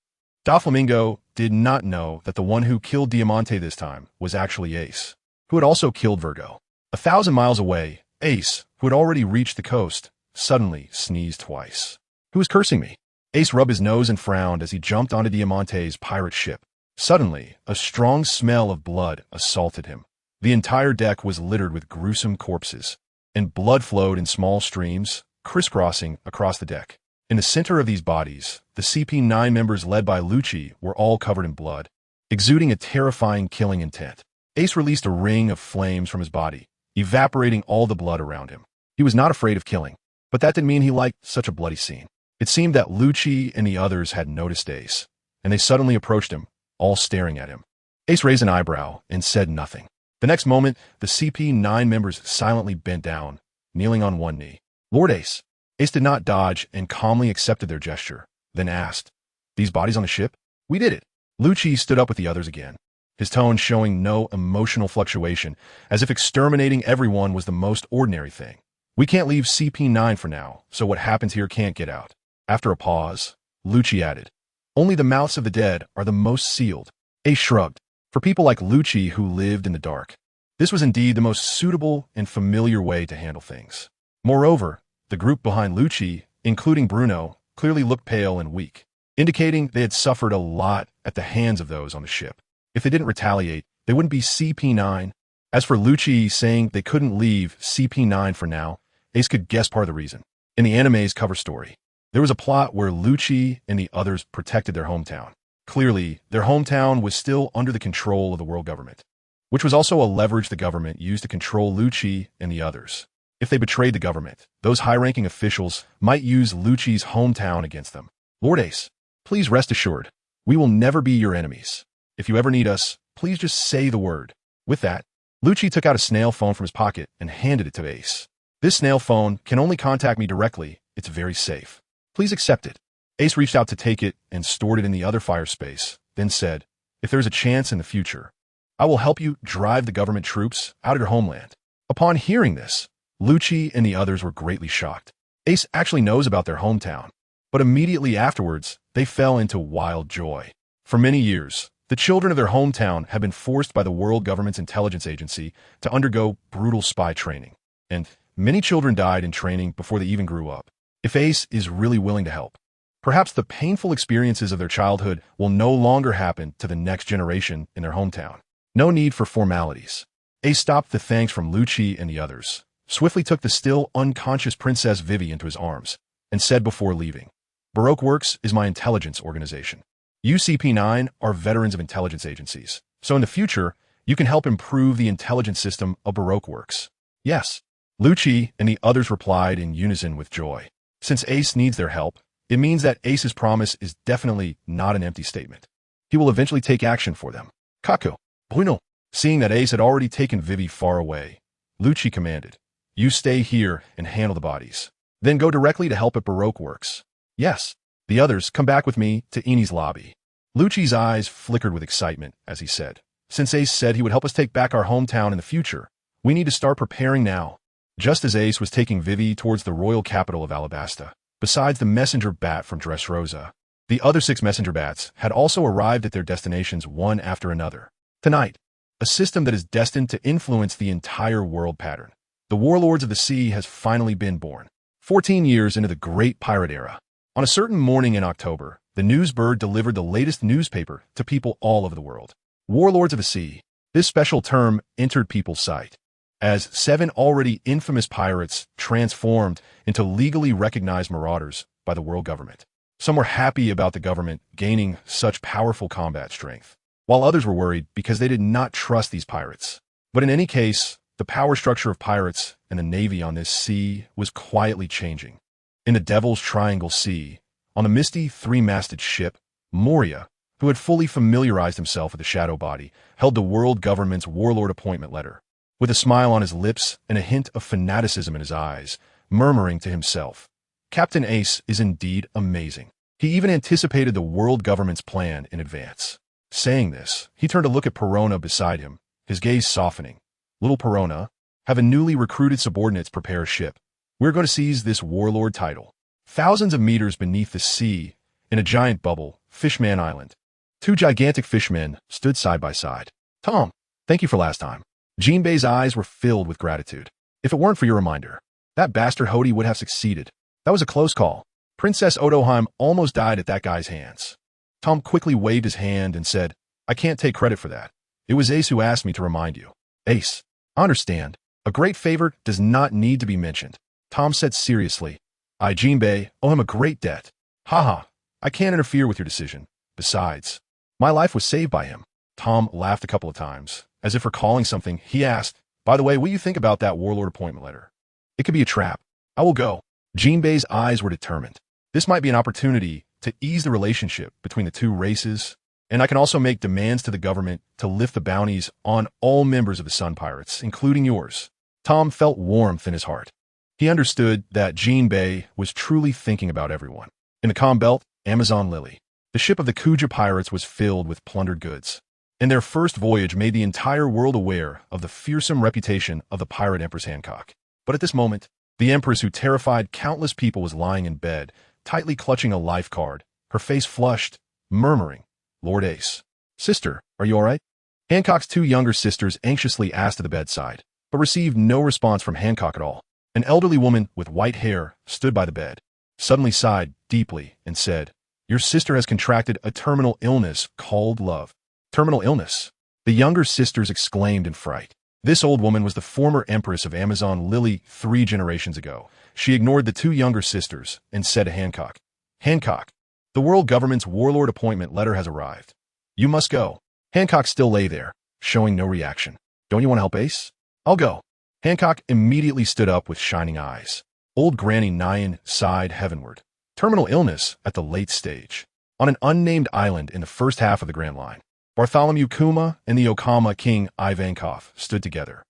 Doflamingo did not know that the one who killed Diamante this time was actually Ace, who had also killed Virgo. 1,000 miles away, Ace, who had already reached the coast, suddenly sneezed twice. "Who is cursing me?" Ace rubbed his nose and frowned as he jumped onto Diamante's pirate ship. Suddenly, a strong smell of blood assaulted him. The entire deck was littered with gruesome corpses, and blood flowed in small streams, crisscrossing across the deck. In the center of these bodies, the CP9 members led by Lucci were all covered in blood, exuding a terrifying killing intent. Ace released a ring of flames from his body, evaporating all the blood around him. He was not afraid of killing, but that didn't mean he liked such a bloody scene. It seemed that Lucci and the others had noticed Ace, and they suddenly approached him, all staring at him. Ace raised an eyebrow and said nothing. The next moment, the CP9 members silently bent down, kneeling on one knee. "Lord Ace." Ace did not dodge and calmly accepted their gesture, then asked, "These bodies on the ship?" "We did it." Lucci stood up with the others again, his tone showing no emotional fluctuation, as if exterminating everyone was the most ordinary thing. "We can't leave CP9 for now, so what happens here can't get out." After a pause, Lucci added, "Only the mouths of the dead are the most sealed." Ace shrugged. For people like Lucci who lived in the dark, this was indeed the most suitable and familiar way to handle things. Moreover, the group behind Lucci, including Bruno, clearly looked pale and weak, indicating they had suffered a lot at the hands of those on the ship. If they didn't retaliate, they wouldn't be CP9. As for Lucci saying they couldn't leave CP9 for now, Ace could guess part of the reason. In the anime's cover story, there was a plot where Lucci and the others protected their hometown. Clearly, their hometown was still under the control of the world government, which was also a leverage the government used to control Lucci and the others. If they betrayed the government, those high-ranking officials might use Lucci's hometown against them. "Lord Ace, please rest assured, we will never be your enemies. If you ever need us, please just say the word." With that, Lucci took out a snail phone from his pocket and handed it to Ace. "This snail phone can only contact me directly. It's very safe. Please accept it." Ace reached out to take it and stored it in the other fire space, then said, "If there's a chance in the future, I will help you drive the government troops out of your homeland." Upon hearing this, Lucci and the others were greatly shocked. Ace actually knows about their hometown, but immediately afterwards, they fell into wild joy. For many years, the children of their hometown had been forced by the world government's intelligence agency to undergo brutal spy training, and many children died in training before they even grew up. If Ace is really willing to help, perhaps the painful experiences of their childhood will no longer happen to the next generation in their hometown. No need for formalities. Ace stopped the thanks from Lucci and the others, swiftly took the still unconscious Princess Vivi into his arms, and said before leaving, "Baroque Works is my intelligence organization. You CP9 are veterans of intelligence agencies, so in the future, you can help improve the intelligence system of Baroque Works." "Yes." Lucci and the others replied in unison with joy. Since Ace needs their help, it means that Ace's promise is definitely not an empty statement. He will eventually take action for them. Kaku, Bruno. Seeing that Ace had already taken Vivi far away, Lucci commanded, "You stay here and handle the bodies. Then go directly to help at Baroque Works." "Yes." "The others come back with me to Eni's lobby." Lucci's eyes flickered with excitement as he said, "Since Ace said he would help us take back our hometown in the future, we need to start preparing now." Just as Ace was taking Vivi towards the royal capital of Alabasta, besides the messenger bat from Dressrosa, the other 6 messenger bats had also arrived at their destinations one after another. Tonight, a system that is destined to influence the entire world pattern. The Warlords of the Sea has finally been born. 14 years into the Great Pirate Era. On a certain morning in October, the Newsbird delivered the latest newspaper to people all over the world. Warlords of the Sea. This special term entered people's sight, as 7 already infamous pirates transformed into legally recognized marauders by the world government. Some were happy about the government gaining such powerful combat strength, while others were worried because they did not trust these pirates. But in any case, the power structure of pirates and the navy on this sea was quietly changing. In the Devil's Triangle Sea, on a misty 3-masted ship, Moria, who had fully familiarized himself with the shadow body, held the world government's warlord appointment letter, with a smile on his lips and a hint of fanaticism in his eyes, murmuring to himself, "Captain Ace is indeed amazing." He even anticipated the world government's plan in advance. Saying this, he turned to look at Perona beside him, his gaze softening. "Little Perona, have a newly recruited subordinates prepare a ship. We're going to seize this warlord title." Thousands of meters beneath the sea, in a giant bubble, Fishman Island, 2 gigantic fishmen stood side by side. "Tom, thank you for last time." Jinbei's eyes were filled with gratitude. "If it weren't for your reminder, that bastard Hody would have succeeded. That was a close call. Princess Odoheim almost died at that guy's hands." Tom quickly waved his hand and said, "I can't take credit for that. It was Ace who asked me to remind you." "Ace, I understand. A great favor does not need to be mentioned," Tom said seriously. "I, Jinbei, owe him a great debt. Haha, I can't interfere with your decision. Besides, my life was saved by him." Tom laughed a couple of times. As if recalling something, he asked, "By the way, what do you think about that warlord appointment letter?" "It could be a trap. I will go." Jinbei's eyes were determined. This might be an opportunity to ease the relationship between the 2 races, and I can also make demands to the government to lift the bounties on all members of the Sun Pirates, including yours. Tom felt warmth in his heart. He understood that Jinbei was truly thinking about everyone. In the calm belt, Amazon Lily, the ship of the Kuja pirates was filled with plundered goods, and their first voyage made the entire world aware of the fearsome reputation of the pirate Empress Hancock. But at this moment, the Empress who terrified countless people was lying in bed, tightly clutching a life card, her face flushed, murmuring, "Lord Ace. Sister, are you all right?" Hancock's 2 younger sisters anxiously asked at the bedside, but received no response from Hancock at all. An elderly woman with white hair stood by the bed, suddenly sighed deeply and said, "Your sister has contracted a terminal illness called love." "Terminal illness?" The younger sisters exclaimed in fright. This old woman was the former Empress of Amazon Lily 3 generations ago. She ignored the 2 younger sisters and said to Hancock, "Hancock, the world government's warlord appointment letter has arrived. You must go." Hancock still lay there, showing no reaction. "Don't you want to help Ace?" "I'll go." Hancock immediately stood up with shining eyes. Old Granny Nyan sighed heavenward. Terminal illness at the late stage. On an unnamed island in the first half of the Grand Line, Bartholomew Kuma and the Okama king Ivankov stood together.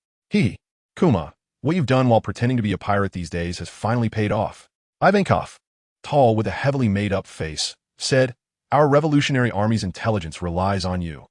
"Kuma, what you've done while pretending to be a pirate these days has finally paid off." Ivankov, tall with a heavily made-up face, said, "Our revolutionary army's intelligence relies on you."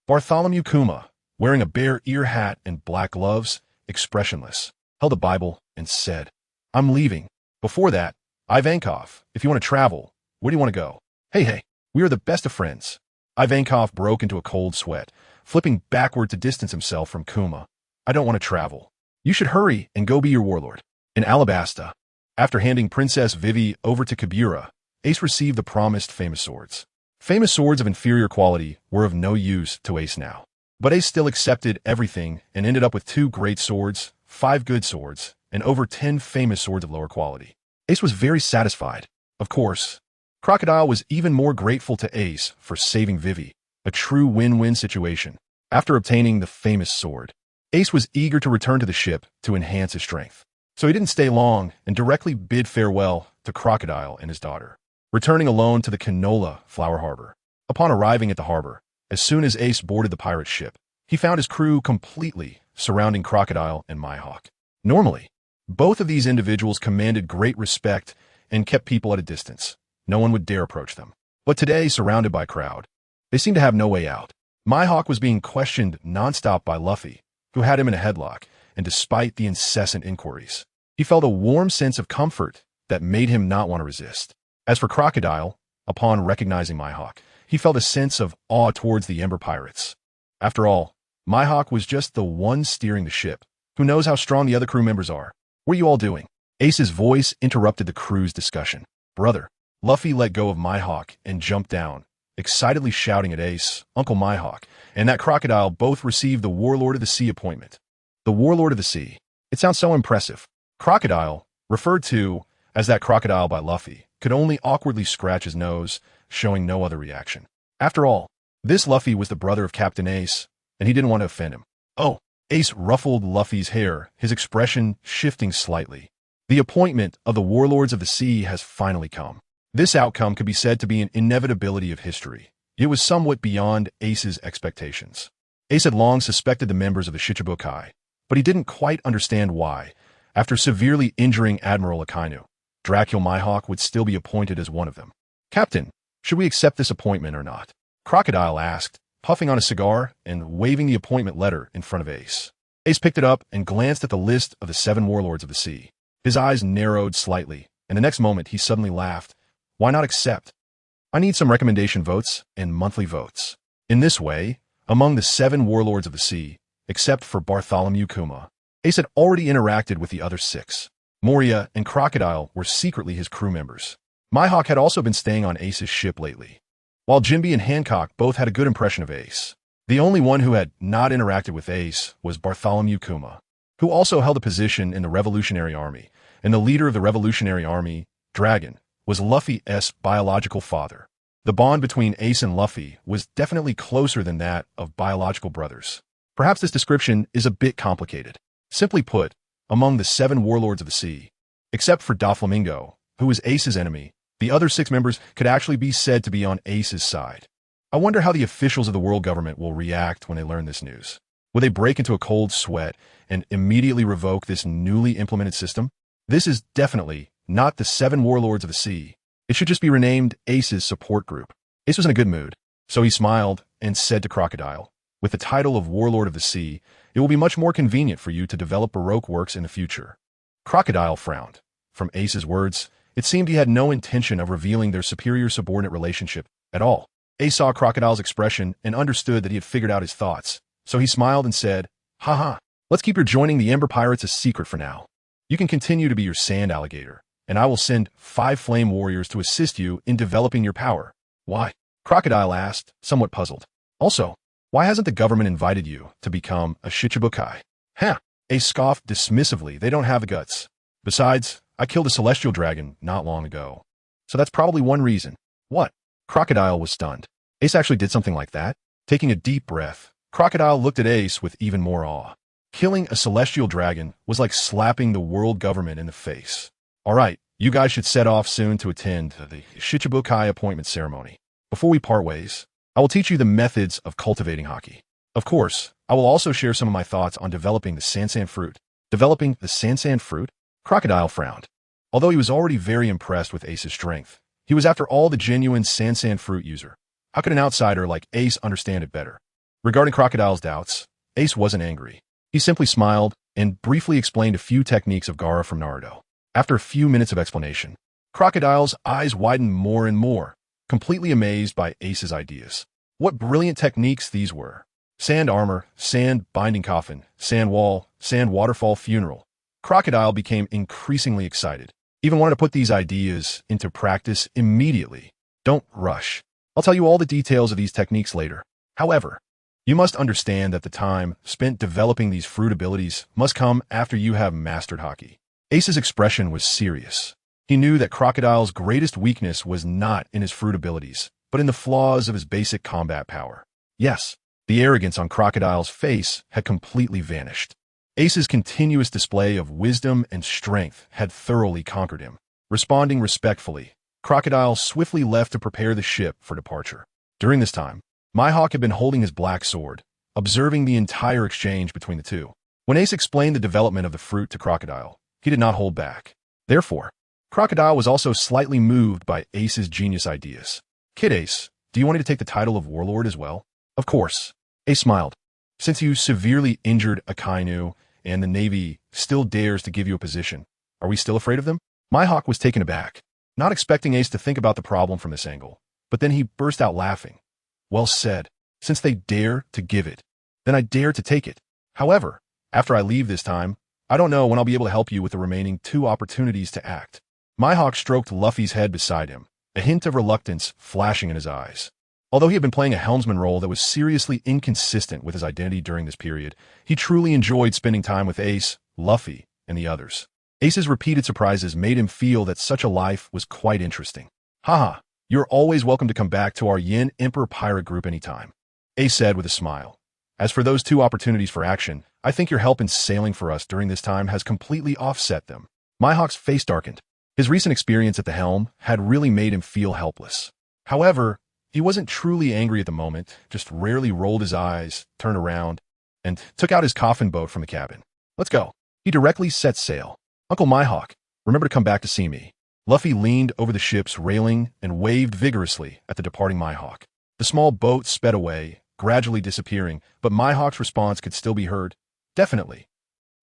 Bartholomew Kuma, wearing a bear ear hat and black gloves, expressionless, held a Bible and said, "I'm leaving." Before that, Ivankov, "If you want to travel, where do you want to go?" Hey, we are the best of friends." Ivankov broke into a cold sweat, flipping backward to distance himself from Kuma. "I don't want to travel. You should hurry and go be your warlord." In Alabasta, after handing Princess Vivi over to Kabura, Ace received the promised famous swords. Famous swords of inferior quality were of no use to Ace now. But Ace still accepted everything and ended up with 2 great swords, 5 good swords, and over 10 famous swords of lower quality. Ace was very satisfied. Of course, Crocodile was even more grateful to Ace for saving Vivi, a true win-win situation. After obtaining the famous sword, Ace was eager to return to the ship to enhance his strength. So he didn't stay long and directly bid farewell to Crocodile and his daughter, returning alone to the Canola Flower Harbor. Upon arriving at the harbor, as soon as Ace boarded the pirate ship, he found his crew completely surrounding Crocodile and Mihawk. Normally, both of these individuals commanded great respect and kept people at a distance. No one would dare approach them. But today, surrounded by a crowd, they seemed to have no way out. Mihawk was being questioned nonstop by Luffy, who had him in a headlock, and despite the incessant inquiries, he felt a warm sense of comfort that made him not want to resist. As for Crocodile, upon recognizing Mihawk, he felt a sense of awe towards the Ember Pirates. After all, Mihawk was just the one steering the ship. Who knows how strong the other crew members are? What are you all doing? Ace's voice interrupted the crew's discussion. Brother, Luffy let go of Mihawk and jumped down, excitedly shouting at Ace, Uncle Mihawk, and that Crocodile both received the Warlord of the Sea appointment. The Warlord of the Sea. It sounds so impressive. Crocodile, referred to as that Crocodile by Luffy, could only awkwardly scratch his nose, showing no other reaction. After all, this Luffy was the brother of Captain Ace, and he didn't want to offend him. Oh, Ace ruffled Luffy's hair, his expression shifting slightly. The appointment of the Warlords of the Sea has finally come. This outcome could be said to be an inevitability of history. It was somewhat beyond Ace's expectations. Ace had long suspected the members of the Shichibukai, but he didn't quite understand why, after severely injuring Admiral Akainu, Dracula Mihawk would still be appointed as one of them. Captain, should we accept this appointment or not? Crocodile asked, puffing on a cigar and waving the appointment letter in front of Ace. Ace picked it up and glanced at the list of the 7 Warlords of the Sea. His eyes narrowed slightly, and the next moment he suddenly laughed. Why not accept? I need some recommendation votes and monthly votes. In this way, among the 7 Warlords of the Sea, except for Bartholomew Kuma, Ace had already interacted with the other 6. Moria and Crocodile were secretly his crew members. Mihawk had also been staying on Ace's ship lately, while Jinbe and Hancock both had a good impression of Ace. The only one who had not interacted with Ace was Bartholomew Kuma, who also held a position in the Revolutionary Army, and the leader of the Revolutionary Army, Dragon, was Luffy's biological father. The bond between Ace and Luffy was definitely closer than that of biological brothers. Perhaps this description is a bit complicated. Simply put, among the 7 Warlords of the Sea, except for Doflamingo, who was Ace's enemy, the other 6 members could actually be said to be on Ace's side. I wonder how the officials of the world government will react when they learn this news. Will they break into a cold sweat and immediately revoke this newly implemented system? This is definitely not the 7 Warlords of the Sea. It should just be renamed Ace's support group. Ace was in a good mood, so he smiled and said to Crocodile, with the title of Warlord of the Sea, it will be much more convenient for you to develop Baroque works in the future. Crocodile frowned. From Ace's words, it seemed he had no intention of revealing their superior-subordinate relationship at all. Ace saw Crocodile's expression and understood that he had figured out his thoughts, so he smiled and said, Haha, let's keep your joining the Ember Pirates a secret for now. You can continue to be your sand alligator, and I will send 5 flame warriors to assist you in developing your power. Why? Crocodile asked, somewhat puzzled. Also, why hasn't the government invited you to become a Shichibukai? Huh, Ace scoffed dismissively, they don't have the guts. Besides, I killed a celestial dragon not long ago. So that's probably one reason. What? Crocodile was stunned. Ace actually did something like that? Taking a deep breath, Crocodile looked at Ace with even more awe. Killing a celestial dragon was like slapping the world government in the face. All right, you guys should set off soon to attend the Shichibukai appointment ceremony. Before we part ways, I will teach you the methods of cultivating haki. Of course, I will also share some of my thoughts on developing the Sansan fruit. Developing the Sansan fruit? Crocodile frowned. Although he was already very impressed with Ace's strength, he was after all the genuine Sansan fruit user. How could an outsider like Ace understand it better? Regarding Crocodile's doubts, Ace wasn't angry. He simply smiled and briefly explained a few techniques of Gaara from Naruto. After a few minutes of explanation, Crocodile's eyes widened more and more, completely amazed by Ace's ideas. What brilliant techniques these were. Sand armor, sand binding coffin, sand wall, sand waterfall funeral. Crocodile became increasingly excited. Even wanted to put these ideas into practice immediately. Don't rush. I'll tell you all the details of these techniques later. However, you must understand that the time spent developing these fruit abilities must come after you have mastered haki. Ace's expression was serious. He knew that Crocodile's greatest weakness was not in his fruit abilities, but in the flaws of his basic combat power. Yes, the arrogance on Crocodile's face had completely vanished. Ace's continuous display of wisdom and strength had thoroughly conquered him. Responding respectfully, Crocodile swiftly left to prepare the ship for departure. During this time, Mihawk had been holding his black sword, observing the entire exchange between the two. When Ace explained the development of the fruit to Crocodile, he did not hold back. Therefore, Crocodile was also slightly moved by Ace's genius ideas. Kid Ace, do you want me to take the title of Warlord as well? Of course. Ace smiled. Since you severely injured Akainu and the Navy still dares to give you a position, are we still afraid of them? Mihawk was taken aback, not expecting Ace to think about the problem from this angle, but then he burst out laughing. Well said. Since they dare to give it, then I dare to take it. However, after I leave this time, I don't know when I'll be able to help you with the remaining 2 opportunities to act. Mihawk stroked Luffy's head beside him, a hint of reluctance flashing in his eyes. Although he had been playing a helmsman role that was seriously inconsistent with his identity during this period, he truly enjoyed spending time with Ace, Luffy, and the others. Ace's repeated surprises made him feel that such a life was quite interesting. Haha, you're always welcome to come back to our Yin Emperor pirate group anytime, Ace said with a smile. As for those 2 opportunities for action, I think your help in sailing for us during this time has completely offset them. Mihawk's face darkened. His recent experience at the helm had really made him feel helpless. However, he wasn't truly angry at the moment, just rarely rolled his eyes, turned around, and took out his coffin boat from the cabin. Let's go. He directly set sail. Uncle Mihawk, remember to come back to see me. Luffy leaned over the ship's railing and waved vigorously at the departing Mihawk. The small boat sped away, gradually disappearing, but Mihawk's response could still be heard. Definitely.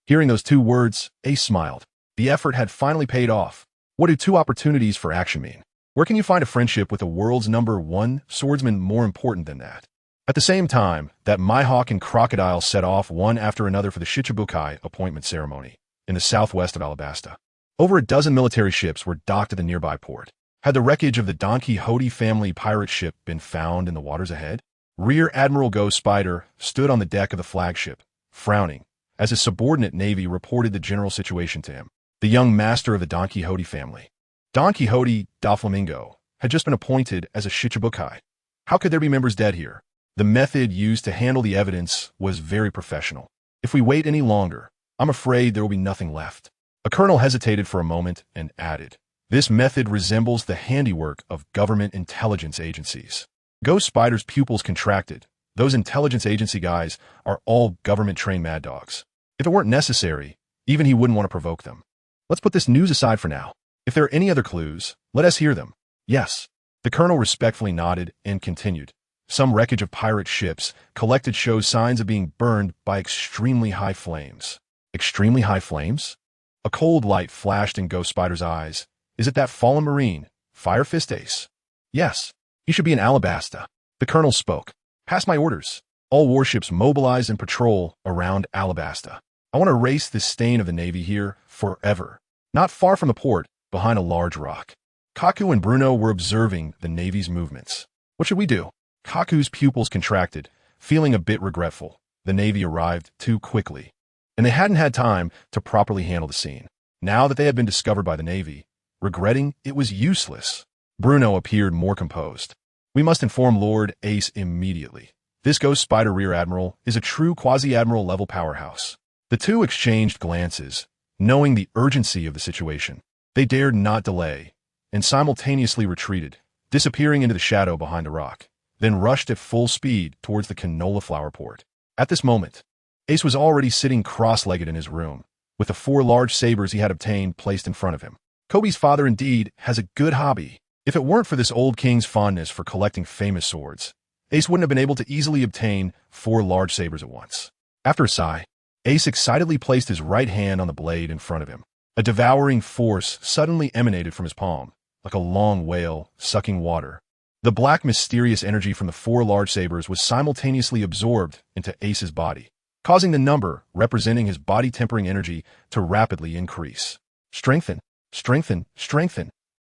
Hearing those 2 words, Ace smiled. The effort had finally paid off. What do 2 opportunities for action mean? Where can you find a friendship with the world's #1 swordsman more important than that? At the same time that Mihawk and Crocodile set off one after another for the Shichibukai appointment ceremony in the southwest of Alabasta. Over a dozen military ships were docked at the nearby port. Had the wreckage of the Don Quixote family pirate ship been found in the waters ahead? Rear Admiral Ghost Spider stood on the deck of the flagship, frowning, as his subordinate Navy reported the general situation to him. The young master of the Don Quixote family, Don Quixote Doflamingo, had just been appointed as a Shichibukai. How could there be members dead here? The method used to handle the evidence was very professional. If we wait any longer, I'm afraid there will be nothing left. A colonel hesitated for a moment and added, this method resembles the handiwork of government intelligence agencies. Ghost Spider's pupils contracted. Those intelligence agency guys are all government-trained mad dogs. If it weren't necessary, even he wouldn't want to provoke them. Let's put this news aside for now. If there are any other clues, let us hear them. Yes. The colonel respectfully nodded and continued. Some wreckage of pirate ships collected shows signs of being burned by extremely high flames. Extremely high flames? A cold light flashed in Ghost Spider's eyes. Is it that fallen marine, Fire Fist Ace? Yes. He should be in Alabasta. The colonel spoke. Pass my orders. All warships mobilize and patrol around Alabasta. I want to erase this stain of the Navy here forever. Not far from the port, behind a large rock. Kaku and Bruno were observing the Navy's movements. What should we do? Kaku's pupils contracted, feeling a bit regretful. The Navy arrived too quickly, and they hadn't had time to properly handle the scene. Now that they had been discovered by the Navy, regretting it was useless. Bruno appeared more composed. We must inform Lord Ace immediately. This Ghost Spider Rear Admiral is a true quasi-admiral level powerhouse. The 2 exchanged glances, knowing the urgency of the situation. They dared not delay, and simultaneously retreated, disappearing into the shadow behind a rock, then rushed at full speed towards the canola flower port. At this moment, Ace was already sitting cross-legged in his room, with the 4 large sabers he had obtained placed in front of him. Kobe's father indeed has a good hobby. If it weren't for this old king's fondness for collecting famous swords, Ace wouldn't have been able to easily obtain 4 large sabers at once. After a sigh, Ace excitedly placed his right hand on the blade in front of him. A devouring force suddenly emanated from his palm, like a long whale sucking water. The black mysterious energy from the 4 large sabers was simultaneously absorbed into Ace's body, causing the number representing his body-tempering energy to rapidly increase. Strengthen, strengthen, strengthen.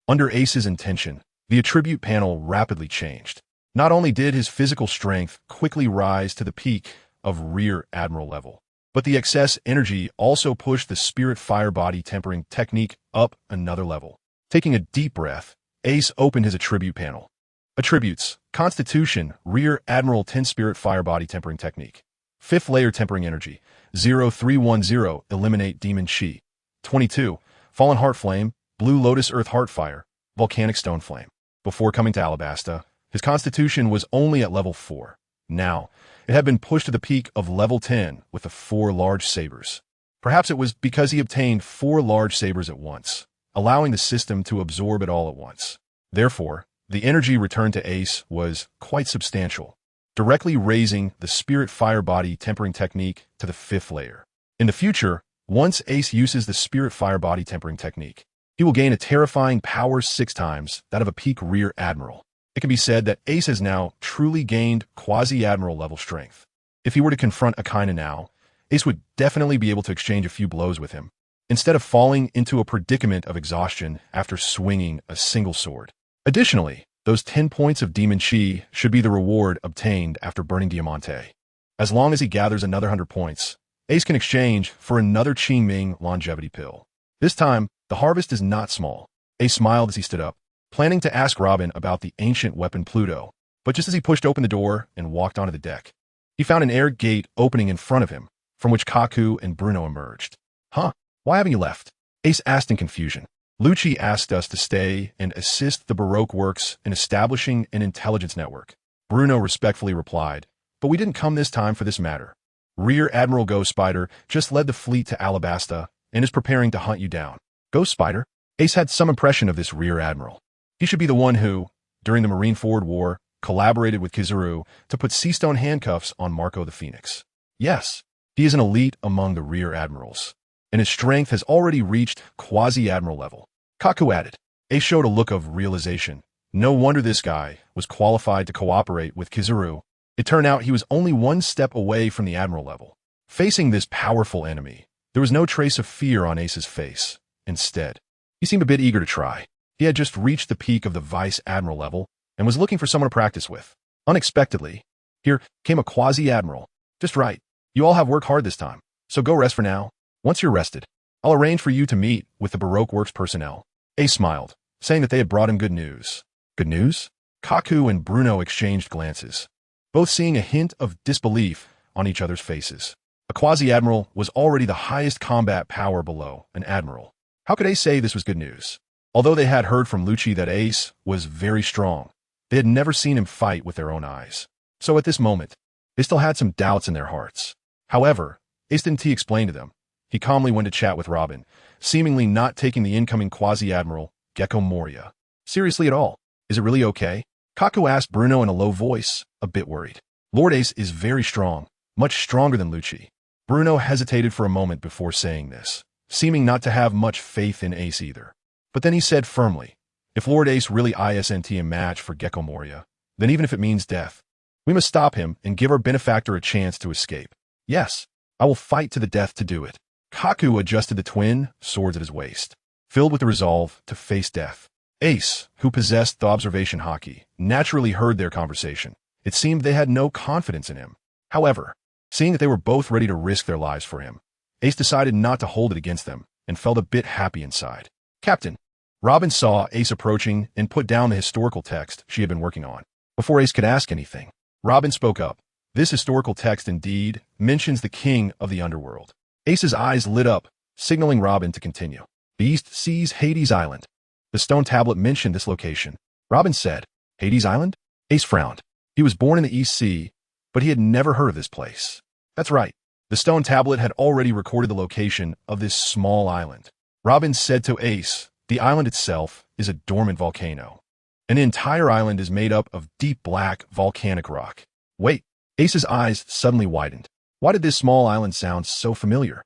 Under Ace's intention, the attribute panel rapidly changed. Not only did his physical strength quickly rise to the peak of Rear Admiral level, but the excess energy also pushed the Spirit Fire Body Tempering technique up another level. Taking a deep breath, Ace opened his attribute panel. Attributes: Constitution, Rear Admiral 10 Spirit Fire Body Tempering Technique. Fifth layer tempering energy. 0310 eliminate demon chi. 22. Fallen heart flame, blue lotus earth heart fire, volcanic stone flame. Before coming to Alabasta, his constitution was only at level 4. Now, it had been pushed to the peak of level 10 with the 4 large sabers. Perhaps it was because he obtained 4 large sabers at once, allowing the system to absorb it all at once. Therefore, the energy returned to Ace was quite substantial, directly raising the spirit fire body tempering technique to the 5th layer. In the future, once Ace uses the spirit fire body tempering technique, he will gain a terrifying power 6 times that of a peak rear admiral. It can be said that Ace has now truly gained quasi-admiral level strength. If he were to confront Akaina now, Ace would definitely be able to exchange a few blows with him, instead of falling into a predicament of exhaustion after swinging a single sword. Additionally, those 10 points of Demon Chi should be the reward obtained after burning Diamante. As long as he gathers another 100 points, Ace can exchange for another Qingming longevity pill. This time, the harvest is not small. Ace smiled as he stood up, planning to ask Robin about the ancient weapon Pluto, but just as he pushed open the door and walked onto the deck, he found an air gate opening in front of him, from which Kaku and Bruno emerged. Huh? Why haven't you left? Ace asked in confusion. Lucci asked us to stay and assist the Baroque works in establishing an intelligence network. Bruno respectfully replied, but we didn't come this time for this matter. Rear Admiral Ghost Spider just led the fleet to Alabasta and is preparing to hunt you down. Ghost Spider? Ace had some impression of this Rear Admiral. He should be the one who, during the Marineford War, collaborated with Kizaru to put Seastone handcuffs on Marco the Phoenix. Yes, he is an elite among the Rear Admirals, and his strength has already reached quasi-admiral level. Kaku added. Ace showed a look of realization. No wonder this guy was qualified to cooperate with Kizaru. It turned out he was only one step away from the admiral level. Facing this powerful enemy, there was no trace of fear on Ace's face. Instead, he seemed a bit eager to try. He had just reached the peak of the vice admiral level and was looking for someone to practice with. Unexpectedly, here came a quasi-admiral. Just right. You all have worked hard this time, so go rest for now. Once you're rested, I'll arrange for you to meet with the Baroque Works personnel. Ace smiled, saying that they had brought him good news. Good news? Kaku and Bruno exchanged glances, both seeing a hint of disbelief on each other's faces. A quasi-admiral was already the highest combat power below an admiral. How could Ace say this was good news? Although they had heard from Lucci that Ace was very strong, they had never seen him fight with their own eyes. So at this moment, they still had some doubts in their hearts. However, Ace didn't explain to them. He calmly went to chat with Robin, seemingly not taking the incoming quasi-admiral, Gecko Moria, seriously at all. Is it really okay? Kaku asked Bruno in a low voice, a bit worried. Lord Ace is very strong, much stronger than Lucci. Bruno hesitated for a moment before saying this, seeming not to have much faith in Ace either. But then he said firmly, if Lord Ace really isn't a match for Gecko Moria, then even if it means death, we must stop him and give our benefactor a chance to escape. Yes, I will fight to the death to do it. Kaku adjusted the twin swords at his waist, filled with the resolve to face death. Ace, who possessed the observation haki, naturally heard their conversation. It seemed they had no confidence in him. However, seeing that they were both ready to risk their lives for him, Ace decided not to hold it against them and felt a bit happy inside. Captain. Robin saw Ace approaching and put down the historical text she had been working on. Before Ace could ask anything, Robin spoke up. This historical text indeed mentions the king of the underworld. Ace's eyes lit up, signaling Robin to continue. The East Seas Hades Island. The stone tablet mentioned this location. Robin said, Hades Island? Ace frowned. He was born in the East Sea, but he had never heard of this place. That's right. The stone tablet had already recorded the location of this small island. Robin said to Ace, the island itself is a dormant volcano. An entire island is made up of deep black volcanic rock. Wait, Ace's eyes suddenly widened. Why did this small island sound so familiar?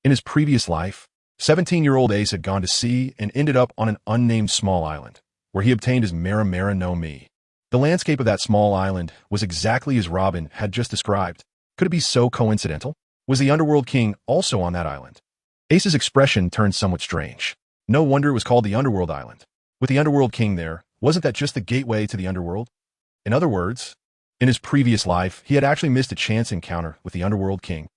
In his previous life, 17-year-old Ace had gone to sea and ended up on an unnamed small island, where he obtained his Mera Mera no Mi. The landscape of that small island was exactly as Robin had just described. Could it be so coincidental? Was the Underworld King also on that island? Ace's expression turned somewhat strange. No wonder it was called the Underworld Island. With the Underworld King there, wasn't that just the gateway to the Underworld? In other words, in his previous life, he had actually missed a chance encounter with the Underworld King.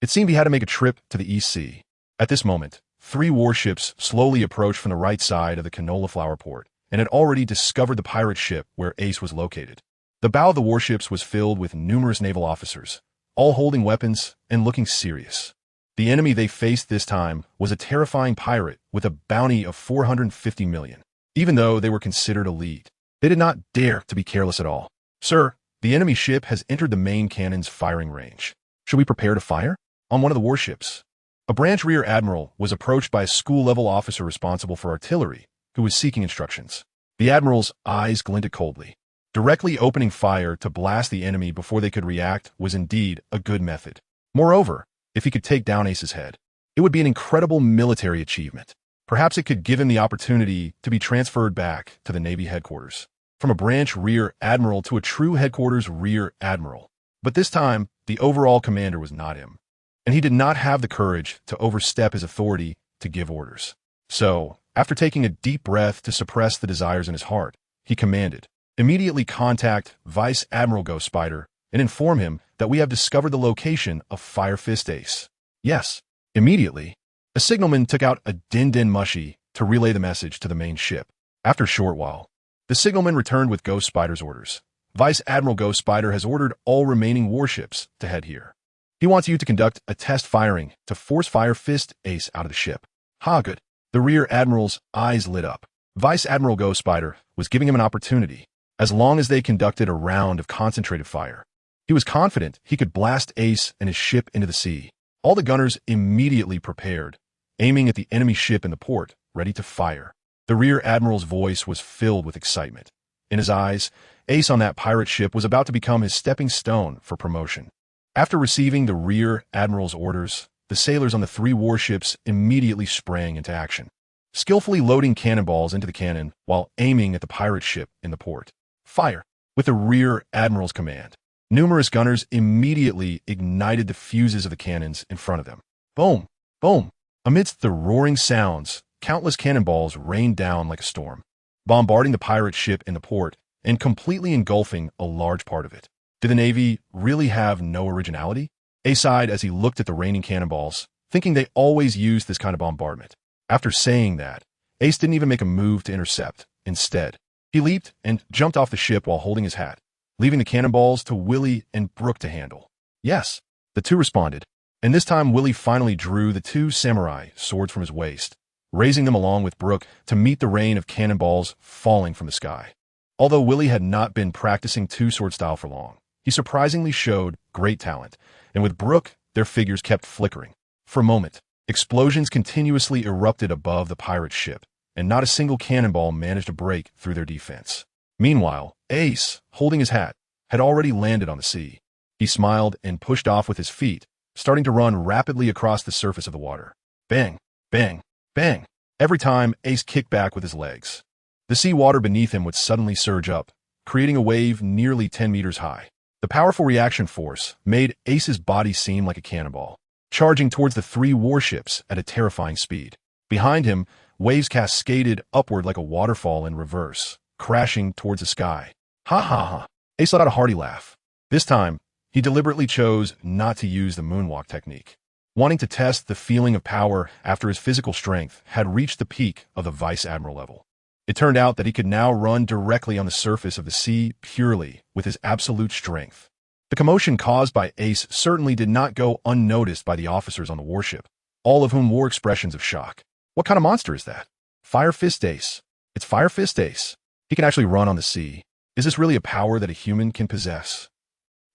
It seemed he had to make a trip to the East Sea. At this moment, 3 warships slowly approached from the right side of the Canola Flower Port and had already discovered the pirate ship where Ace was located. The bow of the warships was filled with numerous naval officers, all holding weapons and looking serious. The enemy they faced this time was a terrifying pirate with a bounty of 450 million. Even though they were considered elite, they did not dare to be careless at all. "Sir, the enemy ship has entered the main cannon's firing range. Should we prepare to fire?" On one of the warships, a branch rear admiral was approached by a school-level officer responsible for artillery, who was seeking instructions. The admiral's eyes glinted coldly. Directly opening fire to blast the enemy before they could react was indeed a good method. Moreover, if he could take down Ace's head, it would be an incredible military achievement. Perhaps it could give him the opportunity to be transferred back to the Navy headquarters, from a branch rear admiral to a true headquarters rear admiral. But this time, the overall commander was not him, and he did not have the courage to overstep his authority to give orders. So, after taking a deep breath to suppress the desires in his heart, he commanded, "Immediately contact Vice Admiral Ghost Spider and inform him that we have discovered the location of Fire Fist Ace." Yes, immediately. A signalman took out a Din Mushy to relay the message to the main ship. After a short while, the signalman returned with Ghost Spider's orders. "Vice Admiral Ghost Spider has ordered all remaining warships to head here. He wants you to conduct a test firing to force Fire Fist Ace out of the ship." "Ha, good." The rear admiral's eyes lit up. Vice Admiral Ghost Spider was giving him an opportunity, as long as they conducted a round of concentrated fire. He was confident he could blast Ace and his ship into the sea. All the gunners immediately prepared, aiming at the enemy ship in the port, ready to fire. The rear admiral's voice was filled with excitement. In his eyes, Ace on that pirate ship was about to become his stepping stone for promotion. After receiving the rear admiral's orders, the sailors on the 3 warships immediately sprang into action, skillfully loading cannonballs into the cannon while aiming at the pirate ship in the port. "Fire!" With the rear admiral's command, numerous gunners immediately ignited the fuses of the cannons in front of them. Boom! Boom! Amidst the roaring sounds, countless cannonballs rained down like a storm, bombarding the pirate ship in the port and completely engulfing a large part of it. Did the Navy really have no originality? Ace sighed as he looked at the raining cannonballs, thinking they always used this kind of bombardment. After saying that, Ace didn't even make a move to intercept. Instead, he leaped and jumped off the ship while holding his hat, leaving the cannonballs to Willie and Brooke to handle. "Yes," the two responded, and this time Willie finally drew the 2 samurai swords from his waist, raising them along with Brooke to meet the rain of cannonballs falling from the sky. Although Willie had not been practicing 2-sword style for long, he surprisingly showed great talent, and with Brooke, their figures kept flickering. For a moment, explosions continuously erupted above the pirate ship, and not a single cannonball managed to break through their defense. Meanwhile, Ace, holding his hat, had already landed on the sea. He smiled and pushed off with his feet, starting to run rapidly across the surface of the water. Bang, bang, bang. Every time, Ace kicked back with his legs. The sea water beneath him would suddenly surge up, creating a wave nearly 10 meters high. The powerful reaction force made Ace's body seem like a cannonball, charging towards the 3 warships at a terrifying speed. Behind him, waves cascaded upward like a waterfall in reverse, crashing towards the sky. Ha ha ha. Ace let out a hearty laugh. This time, he deliberately chose not to use the moonwalk technique, wanting to test the feeling of power after his physical strength had reached the peak of the Vice Admiral level. It turned out that he could now run directly on the surface of the sea purely with his absolute strength. The commotion caused by Ace certainly did not go unnoticed by the officers on the warship, all of whom wore expressions of shock. What kind of monster is that? Fire Fist Ace. It's Fire Fist Ace. He can actually run on the sea. Is this really a power that a human can possess?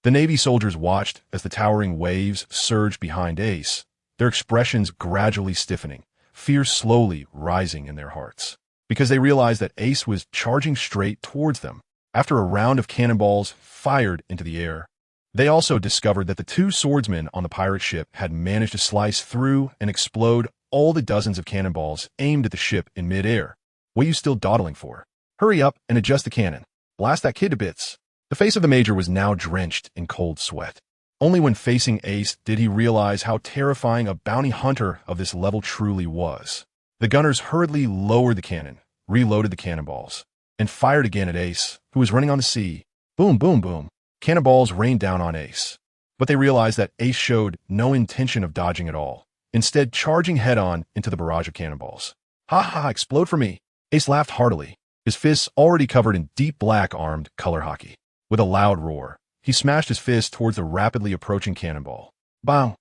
The Navy soldiers watched as the towering waves surged behind Ace, their expressions gradually stiffening, fear slowly rising in their hearts, because they realized that Ace was charging straight towards them. After a round of cannonballs fired into the air, they also discovered that the 2 swordsmen on the pirate ship had managed to slice through and explode all the dozens of cannonballs aimed at the ship in midair. What are you still dawdling for? Hurry up and adjust the cannon. Blast that kid to bits. The face of the Major was now drenched in cold sweat. Only when facing Ace did he realize how terrifying a bounty hunter of this level truly was. The gunners hurriedly lowered the cannon, reloaded the cannonballs, and fired again at Ace, who was running on the sea. Boom, boom, boom. Cannonballs rained down on Ace. But they realized that Ace showed no intention of dodging at all, instead charging head-on into the barrage of cannonballs. Ha ha, explode for me. Ace laughed heartily, his fists already covered in deep black armed color hockey. With a loud roar, he smashed his fist towards the rapidly approaching cannonball. Bang!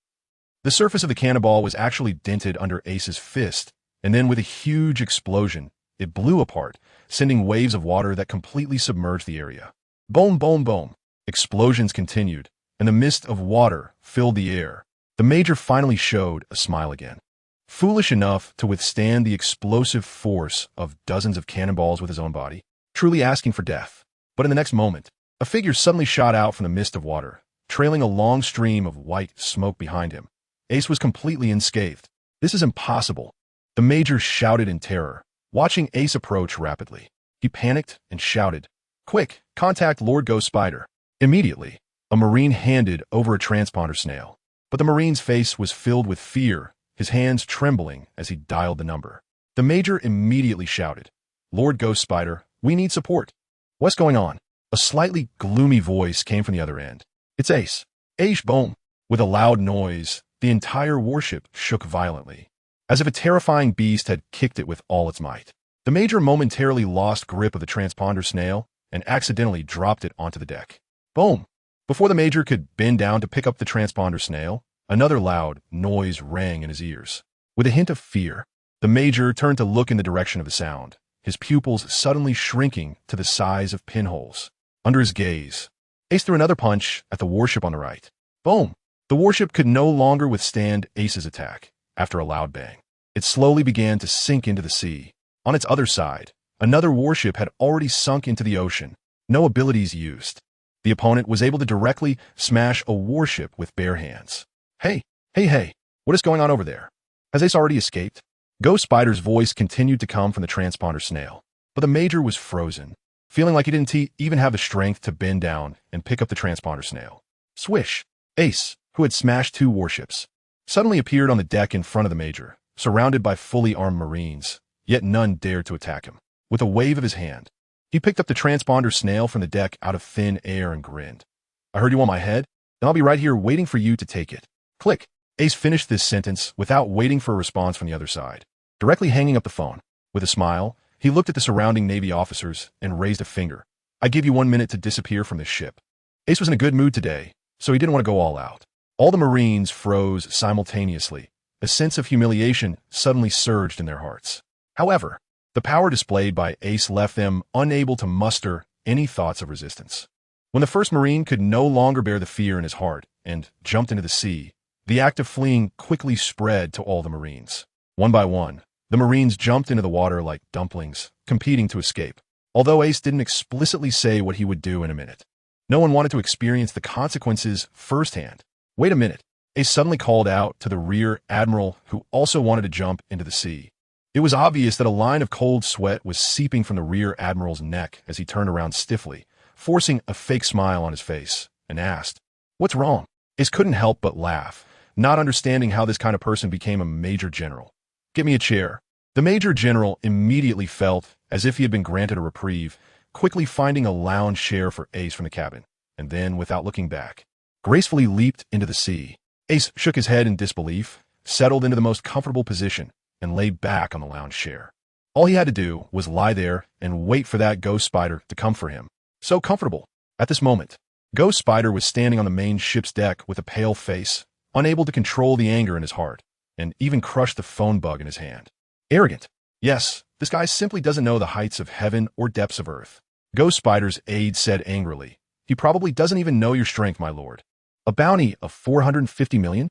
The surface of the cannonball was actually dented under Ace's fist, and then with a huge explosion, it blew apart, sending waves of water that completely submerged the area. Boom, boom, boom. Explosions continued, and the mist of water filled the air. The Major finally showed a smile again. Foolish enough to withstand the explosive force of dozens of cannonballs with his own body, truly asking for death. But in the next moment, a figure suddenly shot out from the mist of water, trailing a long stream of white smoke behind him. Ace was completely unscathed. This is impossible. The Major shouted in terror, watching Ace approach rapidly. He panicked and shouted, "Quick, contact Lord Ghost Spider." Immediately, a Marine handed over a transponder snail. But the Marine's face was filled with fear, his hands trembling as he dialed the number. The Major immediately shouted, "Lord Ghost Spider, we need support." "What's going on?" A slightly gloomy voice came from the other end. "It's Ace." Ace, boom. With a loud noise, the entire warship shook violently, as if a terrifying beast had kicked it with all its might. The Major momentarily lost grip of the transponder snail and accidentally dropped it onto the deck. Boom! Before the Major could bend down to pick up the transponder snail, another loud noise rang in his ears. With a hint of fear, the Major turned to look in the direction of the sound, his pupils suddenly shrinking to the size of pinholes. Under his gaze, Ace threw another punch at the warship on the right. Boom! The warship could no longer withstand Ace's attack. After a loud bang, it slowly began to sink into the sea. On its other side, another warship had already sunk into the ocean. No abilities used. The opponent was able to directly smash a warship with bare hands. Hey, what is going on over there? Has Ace already escaped? Ghost Spider's voice continued to come from the transponder snail, but the Major was frozen, feeling like he didn't even have the strength to bend down and pick up the transponder snail. Swish! Ace, who had smashed 2 warships, suddenly appeared on the deck in front of the Major, surrounded by fully armed Marines, yet none dared to attack him. With a wave of his hand, he picked up the transponder snail from the deck out of thin air and grinned. "I heard you want my head, and I'll be right here waiting for you to take it." Click. Ace finished this sentence without waiting for a response from the other side. Directly hanging up the phone, with a smile, he looked at the surrounding Navy officers and raised a finger. "I give you 1 minute to disappear from this ship." Ace was in a good mood today, so he didn't want to go all out. All the Marines froze simultaneously. A sense of humiliation suddenly surged in their hearts. However, the power displayed by Ace left them unable to muster any thoughts of resistance. When the first Marine could no longer bear the fear in his heart and jumped into the sea, the act of fleeing quickly spread to all the Marines. One by one, the Marines jumped into the water like dumplings, competing to escape. Although Ace didn't explicitly say what he would do in a minute, no one wanted to experience the consequences firsthand. "Wait a minute," Ace suddenly called out to the rear admiral, who also wanted to jump into the sea. It was obvious that a line of cold sweat was seeping from the rear admiral's neck as he turned around stiffly, forcing a fake smile on his face, and asked, "What's wrong?" Ace couldn't help but laugh, not understanding how this kind of person became a major general. "Get me a chair." The Major General immediately felt as if he had been granted a reprieve, quickly finding a lounge chair for Ace from the cabin, and then, without looking back, gracefully leaped into the sea. Ace shook his head in disbelief, settled into the most comfortable position, and lay back on the lounge chair. All he had to do was lie there and wait for that Ghost Spider to come for him. So comfortable. At this moment, Ghost Spider was standing on the main ship's deck with a pale face, unable to control the anger in his heart, and even crushed the phone bug in his hand. Arrogant. Yes, this guy simply doesn't know the heights of heaven or depths of earth. Ghost Spider's aide said angrily, "He probably doesn't even know your strength, my lord. A bounty of 450 million?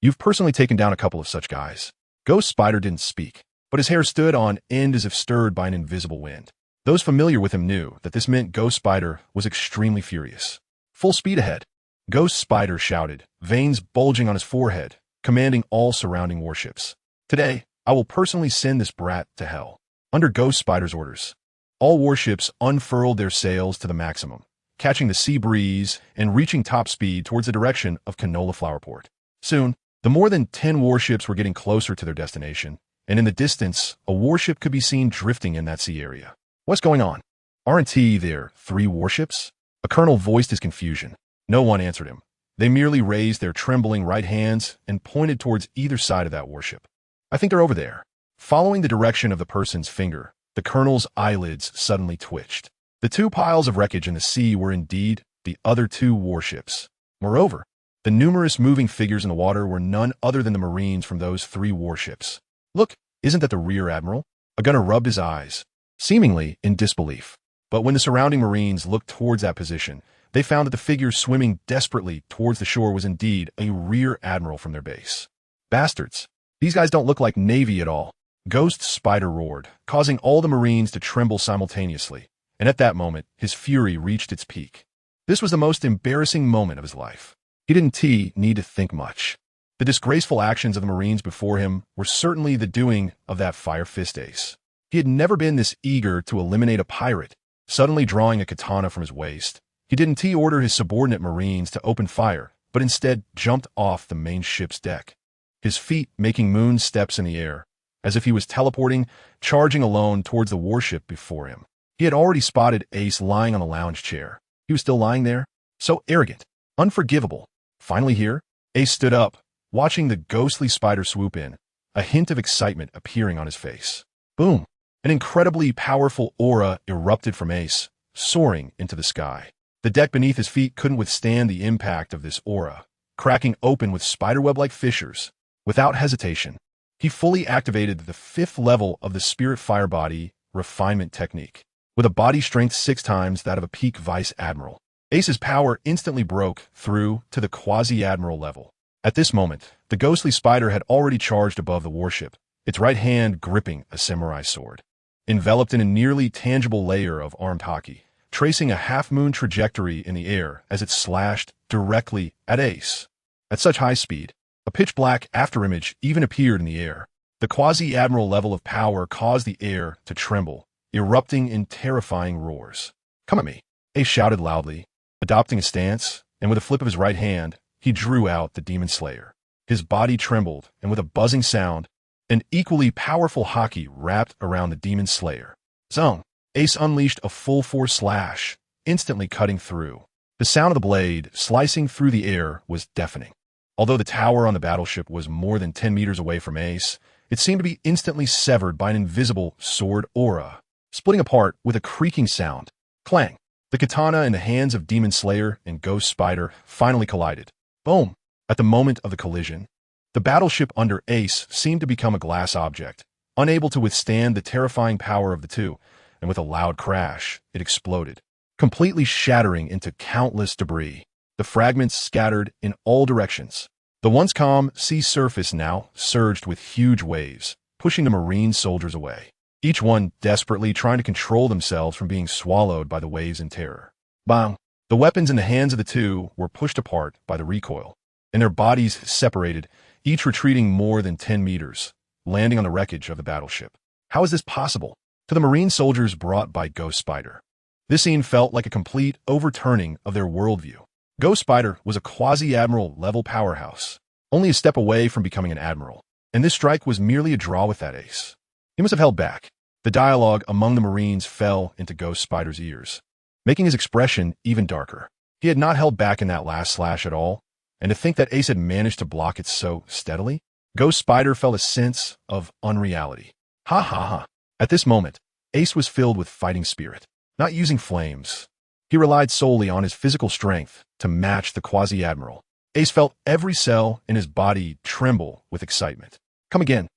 You've personally taken down a couple of such guys." Ghost Spider didn't speak, but his hair stood on end as if stirred by an invisible wind. Those familiar with him knew that this meant Ghost Spider was extremely furious. "Full speed ahead," Ghost Spider shouted, veins bulging on his forehead, commanding all surrounding warships. "Today, I will personally send this brat to hell." Under Ghost Spider's orders, all warships unfurled their sails to the maximum, catching the sea breeze and reaching top speed towards the direction of Canola Flower Port. Soon, the more than 10 warships were getting closer to their destination, and in the distance, a warship could be seen drifting in that sea area. "What's going on? Aren't there 3 warships?" A colonel voiced his confusion. No one answered him. They merely raised their trembling right hands and pointed towards either side of that warship. "I think they're over there." Following the direction of the person's finger, the colonel's eyelids suddenly twitched. The 2 piles of wreckage in the sea were indeed the other two warships. Moreover, the numerous moving figures in the water were none other than the Marines from those three warships. Look, isn't that the rear admiral? A gunner rubbed his eyes, seemingly in disbelief. But when the surrounding Marines looked towards that position, they found that the figure swimming desperately towards the shore was indeed a rear admiral from their base. Bastards. These guys don't look like Navy at all. Ghost Spider roared, causing all the Marines to tremble simultaneously, and at that moment, his fury reached its peak. This was the most embarrassing moment of his life. He didn't need to think much. The disgraceful actions of the Marines before him were certainly the doing of that Fire Fist ace. He had never been this eager to eliminate a pirate. Suddenly drawing a katana from his waist, he didn't order his subordinate Marines to open fire, but instead jumped off the main ship's deck, his feet making moon steps in the air, as if he was teleporting, charging alone towards the warship before him. He had already spotted Ace lying on a lounge chair. He was still lying there? So arrogant, unforgivable. Finally here, Ace stood up, watching the ghostly spider swoop in, a hint of excitement appearing on his face. Boom! An incredibly powerful aura erupted from Ace, soaring into the sky. The deck beneath his feet couldn't withstand the impact of this aura, cracking open with spiderweb-like fissures. Without hesitation, he fully activated the 5th level of the Spirit Fire Body refinement technique. With a body strength 6 times that of a peak Vice Admiral, Ace's power instantly broke through to the Quasi-Admiral level. At this moment, the ghostly spider had already charged above the warship, its right hand gripping a samurai sword. Enveloped in a nearly tangible layer of armed haki, tracing a half-moon trajectory in the air as it slashed directly at Ace. At such high speed, a pitch-black afterimage even appeared in the air. The Quasi-Admiral level of power caused the air to tremble, erupting in terrifying roars. Come at me, Ace shouted loudly, adopting a stance, and with a flip of his right hand, he drew out the Demon Slayer. His body trembled, and with a buzzing sound, an equally powerful haki wrapped around the Demon Slayer. Zong! Ace unleashed a full-force slash, instantly cutting through. The sound of the blade slicing through the air was deafening. Although the tower on the battleship was more than 10 meters away from Ace, it seemed to be instantly severed by an invisible sword aura, splitting apart with a creaking sound. Clang! The katana in the hands of Demon Slayer and Ghost Spider finally collided. Boom! At the moment of the collision, the battleship under Ace seemed to become a glass object, unable to withstand the terrifying power of the two, and with a loud crash, it exploded, completely shattering into countless debris. The fragments scattered in all directions. The once calm sea surface now surged with huge waves, pushing the Marine soldiers away, each one desperately trying to control themselves from being swallowed by the waves in terror. Bang! The weapons in the hands of the two were pushed apart by the recoil, and their bodies separated, each retreating more than 10 meters, landing on the wreckage of the battleship. How is this possible? To the Marine soldiers brought by Ghost Spider, this scene felt like a complete overturning of their worldview. Ghost Spider was a Quasi-Admiral level powerhouse, only a step away from becoming an admiral, and this strike was merely a draw with that ace. He must have held back. The dialogue among the Marines fell into Ghost Spider's ears, making his expression even darker. He had not held back in that last slash at all, and to think that Ace had managed to block it so steadily, Ghost Spider felt a sense of unreality. Ha ha ha. At this moment, Ace was filled with fighting spirit, not using flames. He relied solely on his physical strength to match the Quasi-Admiral. Ace felt every cell in his body tremble with excitement. Come again.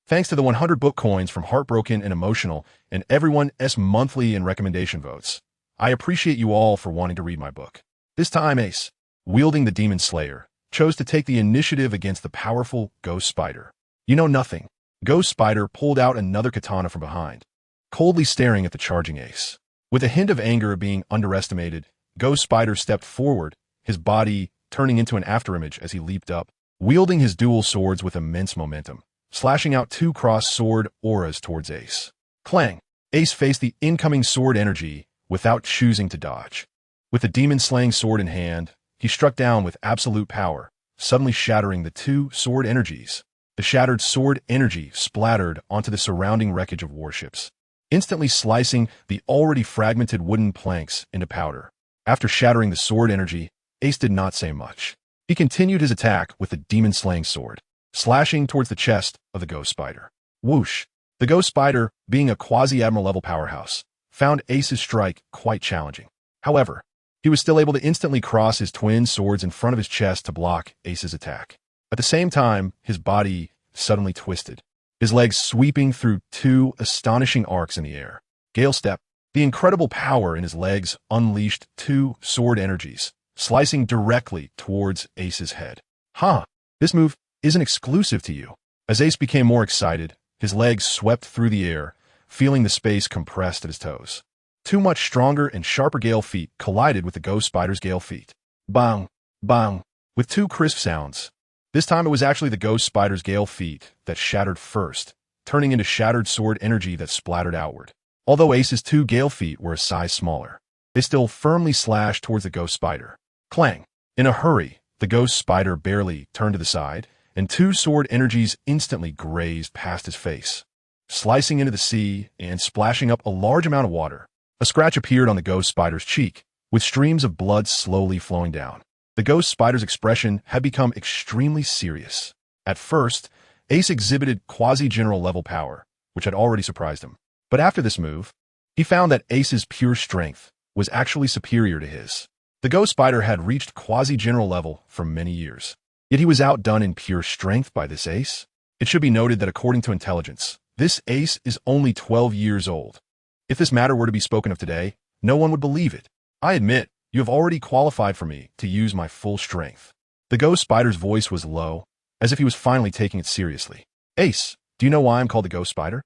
Thanks to the 100 book coins from Heartbroken and Emotional and everyone's monthly and recommendation votes, I appreciate you all for wanting to read my book. This time, Ace, wielding the Demon Slayer, chose to take the initiative against the powerful Ghost Spider. You know nothing. Ghost Spider pulled out another katana from behind, coldly staring at the charging Ace. With a hint of anger being underestimated, Ghost Spider stepped forward, his body turning into an afterimage as he leaped up, wielding his dual swords with immense momentum, slashing out 2 cross-sword auras towards Ace. Clang! Ace faced the incoming sword energy without choosing to dodge. With the demon-slaying sword in hand, he struck down with absolute power, suddenly shattering the 2 sword energies. The shattered sword energy splattered onto the surrounding wreckage of warships, instantly slicing the already fragmented wooden planks into powder. After shattering the sword energy, Ace did not say much. He continued his attack with the demon-slaying sword, slashing towards the chest of the Ghost Spider. Whoosh! The Ghost Spider, being a Quasi-Admiral level powerhouse, found Ace's strike quite challenging. However, he was still able to instantly cross his twin swords in front of his chest to block Ace's attack. At the same time, his body suddenly twisted, his legs sweeping through two astonishing arcs in the air. Gale Step. The incredible power in his legs unleashed two sword energies, slicing directly towards Ace's head. Huh, this move isn't exclusive to you. As Ace became more excited, his legs swept through the air, feeling the space compressed at his toes. Two much stronger and sharper Gale feet collided with the Ghost Spider's Gale feet. Bang, bang, with two crisp sounds. This time it was actually the Ghost Spider's Gale feet that shattered first, turning into shattered sword energy that splattered outward. Although Ace's two Gale feet were a size smaller, they still firmly slashed towards the Ghost Spider. Clang! In a hurry, the Ghost Spider barely turned to the side, and two sword energies instantly grazed past his face, slicing into the sea and splashing up a large amount of water. A scratch appeared on the Ghost Spider's cheek, with streams of blood slowly flowing down. The Ghost Spider's expression had become extremely serious. At first, Ace exhibited quasi-general level power, which had already surprised him. But after this move, he found that Ace's pure strength was actually superior to his. The Ghost Spider had reached quasi-general level for many years, yet he was outdone in pure strength by this Ace. It should be noted that according to intelligence, this Ace is only 12 years old. If this matter were to be spoken of today, no one would believe it. I admit, you have already qualified for me to use my full strength. The Ghost Spider's voice was low, as if he was finally taking it seriously. Ace, do you know why I'm called the Ghost Spider?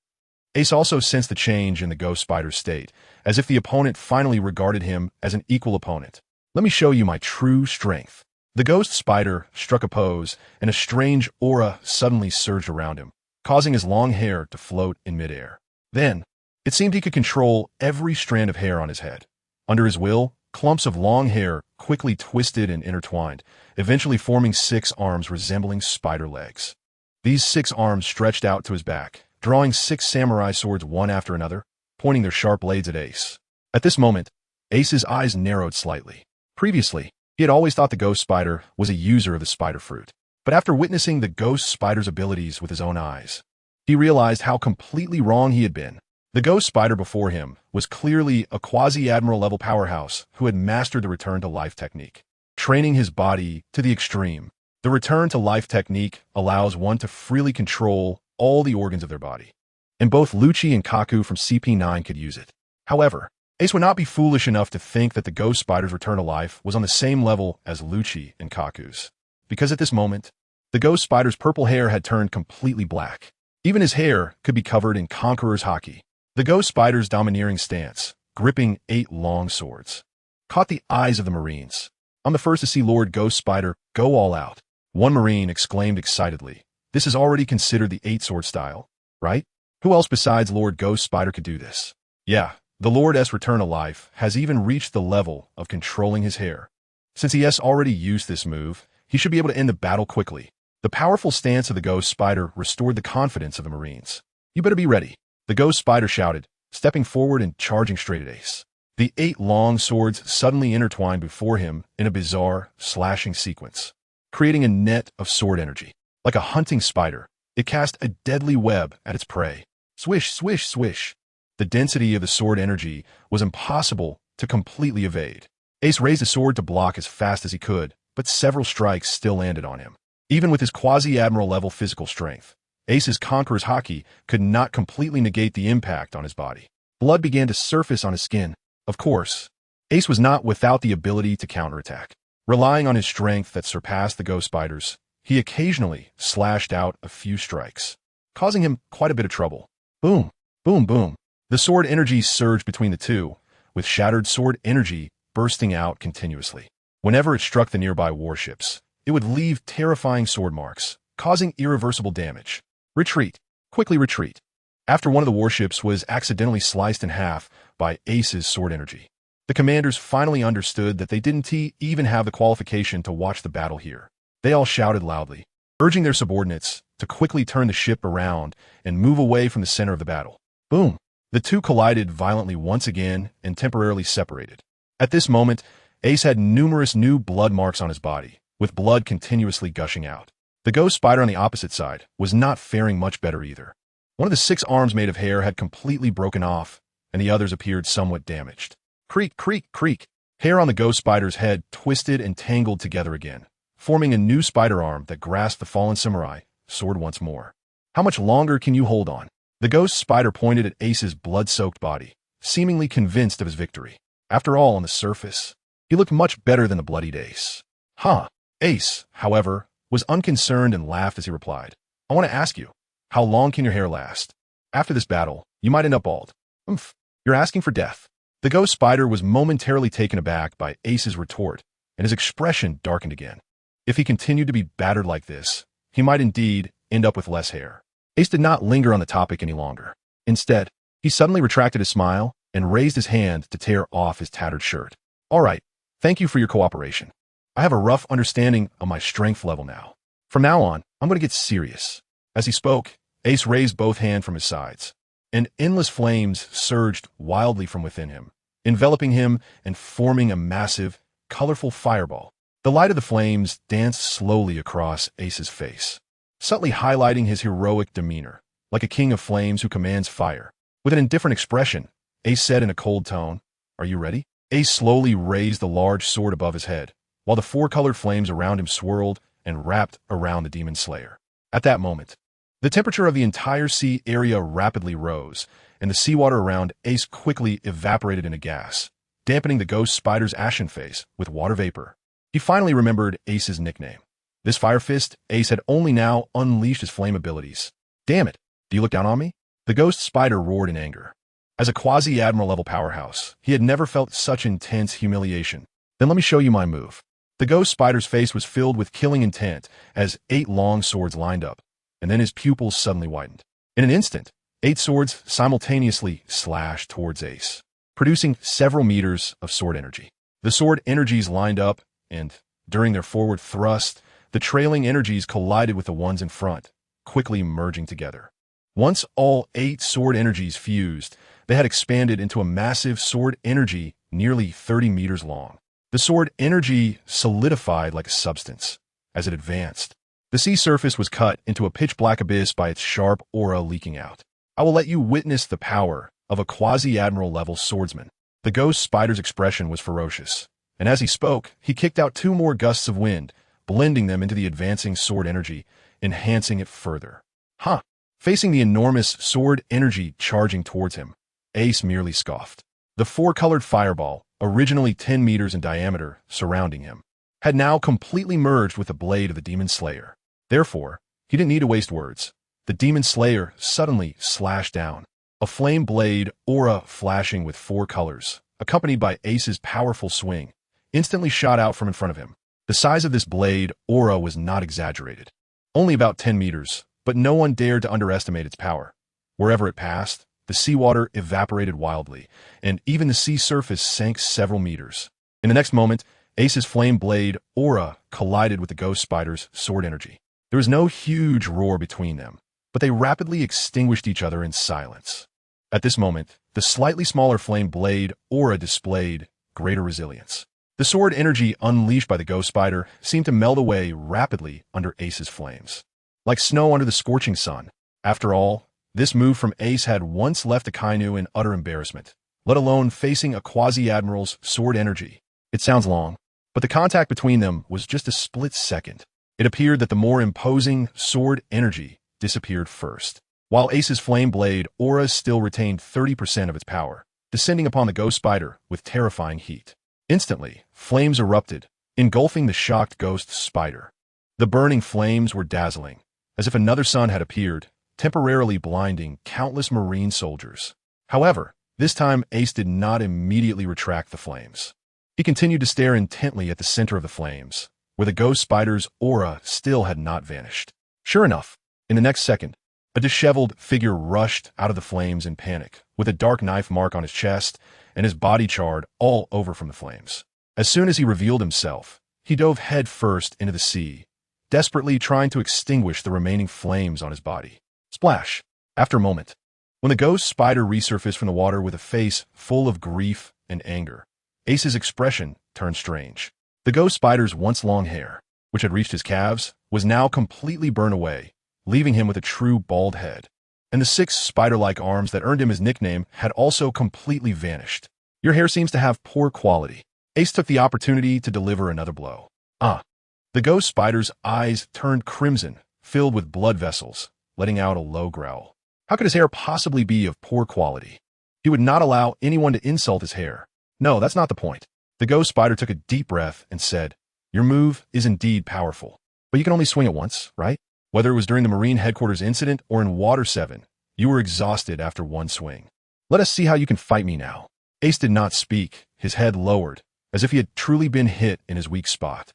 Ace also sensed the change in the Ghost Spider's state, as if the opponent finally regarded him as an equal opponent. Let me show you my true strength. The Ghost Spider struck a pose, and a strange aura suddenly surged around him, causing his long hair to float in midair. Then, it seemed he could control every strand of hair on his head. Under his will, clumps of long hair quickly twisted and intertwined, eventually forming 6 arms resembling spider legs. These 6 arms stretched out to his back, drawing 6 samurai swords one after another, pointing their sharp blades at Ace. At this moment, Ace's eyes narrowed slightly. Previously, he had always thought the Ghost Spider was a user of the spider fruit. But after witnessing the Ghost Spider's abilities with his own eyes, he realized how completely wrong he had been. The Ghost Spider before him was clearly a quasi-admiral level powerhouse who had mastered the return to life technique, training his body to the extreme. The return to life technique allows one to freely control all the organs of their body, and both Lucci and Kaku from CP9 could use it. However, Ace would not be foolish enough to think that the Ghost Spider's return to life was on the same level as Lucci and Kaku's, because at this moment, the Ghost Spider's purple hair had turned completely black. Even his hair could be covered in Conqueror's haki. The Ghost Spider's domineering stance, gripping 8 long swords, caught the eyes of the Marines. I'm the first to see Lord Ghost Spider go all out. One Marine exclaimed excitedly. This is already considered the 8-sword style, right? Who else besides Lord Ghost Spider could do this? Yeah, the Lord's return to life has even reached the level of controlling his hair. Since he has already used this move, he should be able to end the battle quickly. The powerful stance of the Ghost Spider restored the confidence of the Marines. You better be ready. The Ghost Spider shouted, stepping forward and charging straight at Ace. The 8 long swords suddenly intertwined before him in a bizarre, slashing sequence, creating a net of sword energy. Like a hunting spider, it cast a deadly web at its prey. Swish, swish, swish. The density of the sword energy was impossible to completely evade. Ace raised a sword to block as fast as he could, but several strikes still landed on him. Even with his quasi-admiral level physical strength, Ace's Conqueror's haki could not completely negate the impact on his body. Blood began to surface on his skin. Of course, Ace was not without the ability to counterattack. Relying on his strength that surpassed the Ghost Spider's, he occasionally slashed out a few strikes, causing him quite a bit of trouble. Boom, boom, boom. The sword energy surged between the two, with shattered sword energy bursting out continuously. Whenever it struck the nearby warships, it would leave terrifying sword marks, causing irreversible damage. Retreat. Quickly retreat. After one of the warships was accidentally sliced in half by Ace's sword energy, the commanders finally understood that they didn't even have the qualification to watch the battle here. They all shouted loudly, urging their subordinates to quickly turn the ship around and move away from the center of the battle. Boom! The two collided violently once again and temporarily separated. At this moment, Ace had numerous new blood marks on his body, with blood continuously gushing out. The Ghost Spider on the opposite side was not faring much better either. One of the 6 arms made of hair had completely broken off, and the others appeared somewhat damaged. Creak, creak, creak. Hair on the ghost spider's head twisted and tangled together again, forming a new spider arm that grasped the fallen samurai sword once more. How much longer can you hold on? The ghost spider pointed at Ace's blood-soaked body, seemingly convinced of his victory. After all, on the surface, he looked much better than the bloodied Ace. Huh. Ace, however, was unconcerned and laughed as he replied, I want to ask you, how long can your hair last? After this battle, you might end up bald. You're asking for death. The ghost spider was momentarily taken aback by Ace's retort, and his expression darkened again. If he continued to be battered like this, he might indeed end up with less hair. Ace did not linger on the topic any longer. Instead, he suddenly retracted his smile and raised his hand to tear off his tattered shirt. All right, thank you for your cooperation. I have a rough understanding of my strength level now. From now on, I'm going to get serious. As he spoke, Ace raised both hands from his sides, and endless flames surged wildly from within him, enveloping him and forming a massive, colorful fireball. The light of the flames danced slowly across Ace's face, subtly highlighting his heroic demeanor, like a king of flames who commands fire. With an indifferent expression, Ace said in a cold tone, Are you ready? Ace slowly raised the large sword above his head, while the four-colored flames around him swirled and wrapped around the demon slayer. At that moment, the temperature of the entire sea area rapidly rose, and the seawater around Ace quickly evaporated into gas, dampening the ghost spider's ashen face with water vapor. He finally remembered Ace's nickname. This Fire Fist, Ace had only now unleashed his flame abilities. Damn it, do you look down on me? The ghost spider roared in anger. As a quasi-admiral level powerhouse, he had never felt such intense humiliation. Then let me show you my move. The ghost spider's face was filled with killing intent as 8 long swords lined up, and then his pupils suddenly widened. In an instant, 8 swords simultaneously slashed towards Ace, producing several meters of sword energy. The sword energies lined up, and, during their forward thrust, the trailing energies collided with the ones in front, quickly merging together. Once all 8 sword energies fused, they had expanded into a massive sword energy nearly 30 meters long. The sword energy solidified like a substance. As it advanced, the sea surface was cut into a pitch-black abyss by its sharp aura leaking out. I will let you witness the power of a quasi-admiral level swordsman. The ghost spider's expression was ferocious, and as he spoke, he kicked out 2 more gusts of wind, blending them into the advancing sword energy, enhancing it further. Huh! Facing the enormous sword energy charging towards him, Ace merely scoffed. The 4-colored fireball, originally 10 meters in diameter, surrounding him, had now completely merged with the blade of the demon slayer. Therefore, he didn't need to waste words. The demon slayer suddenly slashed down, a flame blade aura flashing with 4 colors, accompanied by Ace's powerful swing, instantly shot out from in front of him. The size of this blade aura was not exaggerated. Only about 10 meters, but no one dared to underestimate its power. Wherever it passed, the seawater evaporated wildly, and even the sea surface sank several meters. In the next moment, Ace's flame blade aura collided with the ghost spider's sword energy. There was no huge roar between them, but they rapidly extinguished each other in silence. At this moment, the slightly smaller flame blade aura displayed greater resilience. The sword energy unleashed by the ghost spider seemed to melt away rapidly under Ace's flames, like snow under the scorching sun. After all, this move from Ace had once left Akainu in utter embarrassment, let alone facing a quasi-admiral's sword energy. It sounds long, but the contact between them was just a split second. It appeared that the more imposing sword energy disappeared first, while Ace's flame blade aura still retained 30% of its power, descending upon the ghost spider with terrifying heat. Instantly, flames erupted, engulfing the shocked ghost spider. The burning flames were dazzling, as if another sun had appeared, temporarily blinding countless marine soldiers. However, this time Ace did not immediately retract the flames. He continued to stare intently at the center of the flames, where the ghost spider's aura still had not vanished. Sure enough, in the next second, a disheveled figure rushed out of the flames in panic, with a dark knife mark on his chest and his body charred all over from the flames. As soon as he revealed himself, he dove head first into the sea, desperately trying to extinguish the remaining flames on his body. Splash! After a moment, when the ghost spider resurfaced from the water with a face full of grief and anger, Ace's expression turned strange. The ghost spider's once long hair, which had reached his calves, was now completely burned away, leaving him with a true bald head. And the 6 spider-like arms that earned him his nickname had also completely vanished. Your hair seems to have poor quality. Ace took the opportunity to deliver another blow. Ah! The ghost spider's eyes turned crimson, filled with blood vessels, letting out a low growl. How could his hair possibly be of poor quality? He would not allow anyone to insult his hair. No, that's not the point. The ghost spider took a deep breath and said, "Your move is indeed powerful, but you can only swing it once, right? Whether it was during the Marine Headquarters incident or in Water 7, you were exhausted after one swing. Let us see how you can fight me now." Ace did not speak, his head lowered, as if he had truly been hit in his weak spot.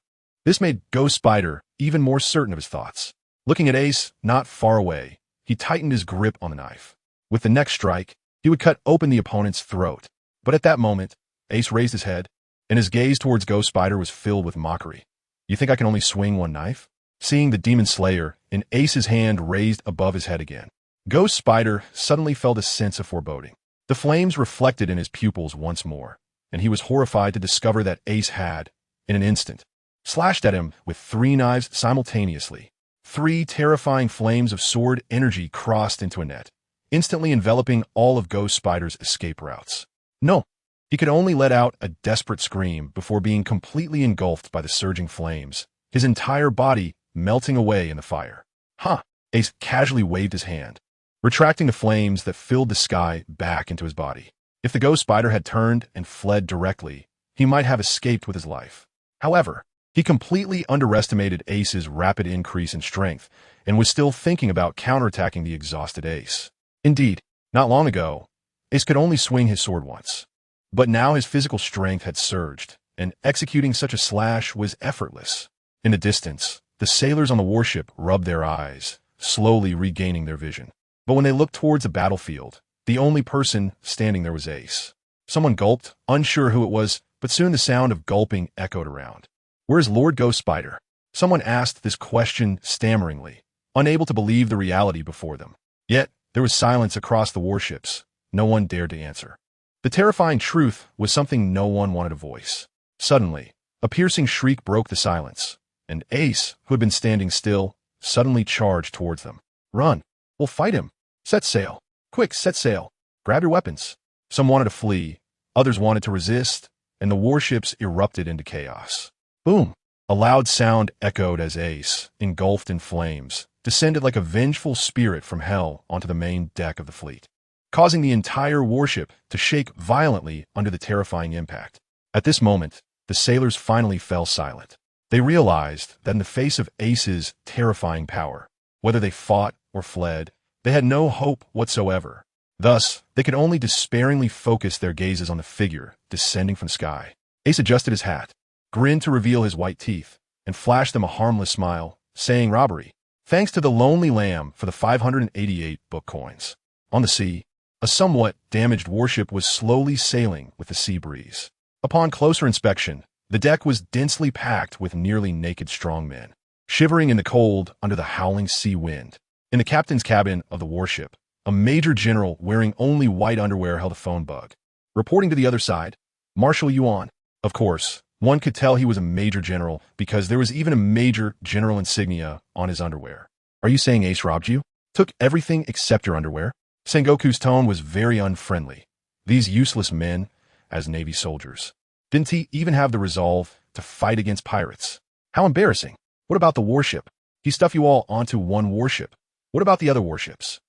This made Ghost Spider even more certain of his thoughts. Looking at Ace, not far away, he tightened his grip on the knife. With the next strike, he would cut open the opponent's throat. But at that moment, Ace raised his head, and his gaze towards Ghost Spider was filled with mockery. "You think I can only swing one knife?" Seeing the Demon Slayer in Ace's hand raised above his head again, Ghost Spider suddenly felt a sense of foreboding. The flames reflected in his pupils once more, and he was horrified to discover that Ace had, in an instant, slashed at him with 3 knives simultaneously. 3 terrifying flames of sword energy crossed into a net, instantly enveloping all of Ghost Spider's escape routes. No! He could only let out a desperate scream before being completely engulfed by the surging flames, his entire body melting away in the fire. "Huh!" Ace casually waved his hand, retracting the flames that filled the sky back into his body. If the Ghost Spider had turned and fled directly, he might have escaped with his life. However, he completely underestimated Ace's rapid increase in strength and was still thinking about counterattacking the exhausted Ace. Indeed, not long ago, Ace could only swing his sword once. But now his physical strength had surged, and executing such a slash was effortless. In the distance, the sailors on the warship rubbed their eyes, slowly regaining their vision. But when they looked towards the battlefield, the only person standing there was Ace. Someone gulped, unsure who it was, but soon the sound of gulping echoed around. "Where's Lord Ghost Spider?" Someone asked this question stammeringly, unable to believe the reality before them. Yet, there was silence across the warships. No one dared to answer. The terrifying truth was something no one wanted to voice. Suddenly, a piercing shriek broke the silence, and Ace, who had been standing still, suddenly charged towards them. "Run! We'll fight him! Set sail! Quick, set sail! Grab your weapons!" Some wanted to flee, others wanted to resist, and the warships erupted into chaos. Boom! A loud sound echoed as Ace, engulfed in flames, descended like a vengeful spirit from hell onto the main deck of the fleet, causing the entire warship to shake violently under the terrifying impact. At this moment, the sailors finally fell silent. They realized that in the face of Ace's terrifying power, whether they fought or fled, they had no hope whatsoever. Thus, they could only despairingly focus their gazes on the figure descending from the sky. Ace adjusted his hat, grinned to reveal his white teeth, and flashed them a harmless smile, saying, "Robbery. Thanks to the Lonely Lamb for the 588 book coins." On the sea, a somewhat damaged warship was slowly sailing with the sea breeze. Upon closer inspection, the deck was densely packed with nearly naked strongmen, shivering in the cold under the howling sea wind. In the captain's cabin of the warship, a major general wearing only white underwear held a phone bug. Reporting to the other side, Marshal Yuan. Of course, one could tell he was a major general because there was even a major general insignia on his underwear. "Are you saying Ace robbed you? Took everything except your underwear?" Sengoku's tone was very unfriendly. These useless men, as Navy soldiers, didn't he even have the resolve to fight against pirates? How embarrassing. What about the warship? He stuffed you all onto one warship. What about the other warships?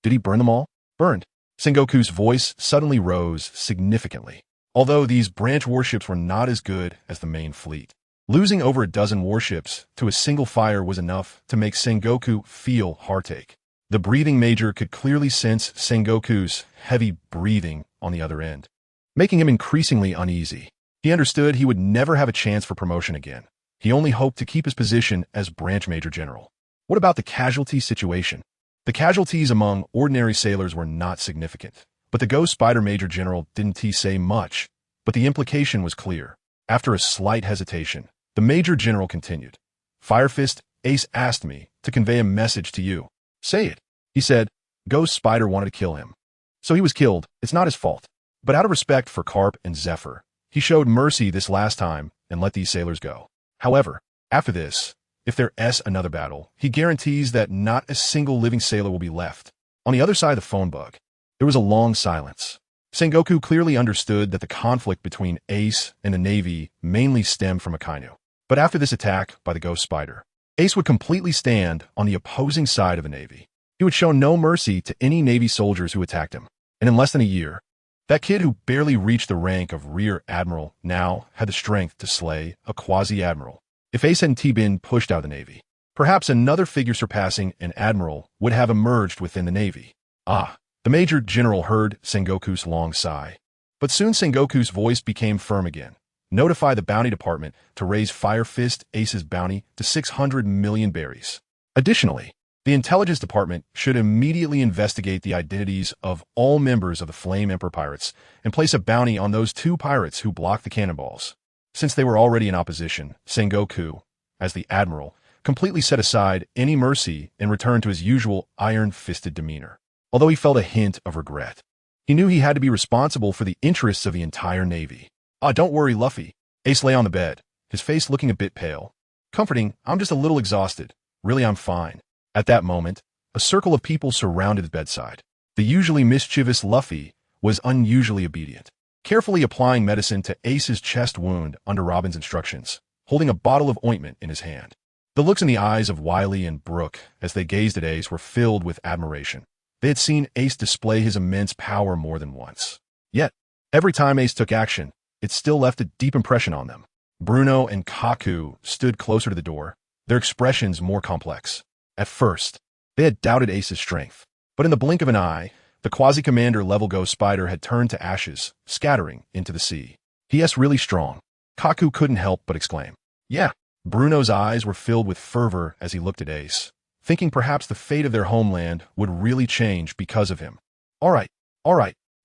Did he burn them all? Burned. Sengoku's voice suddenly rose significantly. Although these branch warships were not as good as the main fleet, losing over a dozen warships to a single fire was enough to make Sengoku feel heartache. The breathing major could clearly sense Sengoku's heavy breathing on the other end, making him increasingly uneasy. He understood he would never have a chance for promotion again. He only hoped to keep his position as branch major general. What about the casualty situation? The casualties among ordinary sailors were not significant, but the Ghost Spider Major General didn't say much, but the implication was clear. After a slight hesitation, the Major General continued. "Firefist, Ace asked me to convey a message to you." "Say it." He said, "Ghost Spider wanted to kill him. So he was killed. It's not his fault. But out of respect for Carp and Zephyr, he showed mercy this last time and let these sailors go. However, after this, if there's another battle, he guarantees that not a single living sailor will be left." On the other side of the phone bug, there was a long silence. Sengoku clearly understood that the conflict between Ace and the Navy mainly stemmed from Akainu. But after this attack by the Ghost Spider, Ace would completely stand on the opposing side of the Navy. He would show no mercy to any Navy soldiers who attacked him. And in less than a year, that kid who barely reached the rank of Rear Admiral now had the strength to slay a Quasi-Admiral. If Ace hadn't been pushed out of the Navy, perhaps another figure surpassing an Admiral would have emerged within the Navy. The Major General heard Sengoku's long sigh. But soon Sengoku's voice became firm again. Notify the bounty department to raise Fire Fist Ace's bounty to 600 million berries. Additionally, the intelligence department should immediately investigate the identities of all members of the Flame Emperor pirates and place a bounty on those 2 pirates who blocked the cannonballs. Since they were already in opposition, Sengoku, as the Admiral, completely set aside any mercy and returned to his usual iron-fisted demeanor. Although he felt a hint of regret, he knew he had to be responsible for the interests of the entire Navy. Don't worry, Luffy. Ace lay on the bed, his face looking a bit pale. Comforting, I'm just a little exhausted. Really, I'm fine. At that moment, a circle of people surrounded the bedside. The usually mischievous Luffy was unusually obedient, carefully applying medicine to Ace's chest wound under Robin's instructions, holding a bottle of ointment in his hand. The looks in the eyes of Wiley and Brook as they gazed at Ace were filled with admiration. They had seen Ace display his immense power more than once. Yet, every time Ace took action, it still left a deep impression on them. Bruno and Kaku stood closer to the door, their expressions more complex. At first, they had doubted Ace's strength, but in the blink of an eye, the Quasi-Commander level Ghost Spider had turned to ashes, scattering into the sea. He is really strong. Kaku couldn't help but exclaim. Yeah. Bruno's eyes were filled with fervor as he looked at Ace, thinking perhaps the fate of their homeland would really change because of him. All right.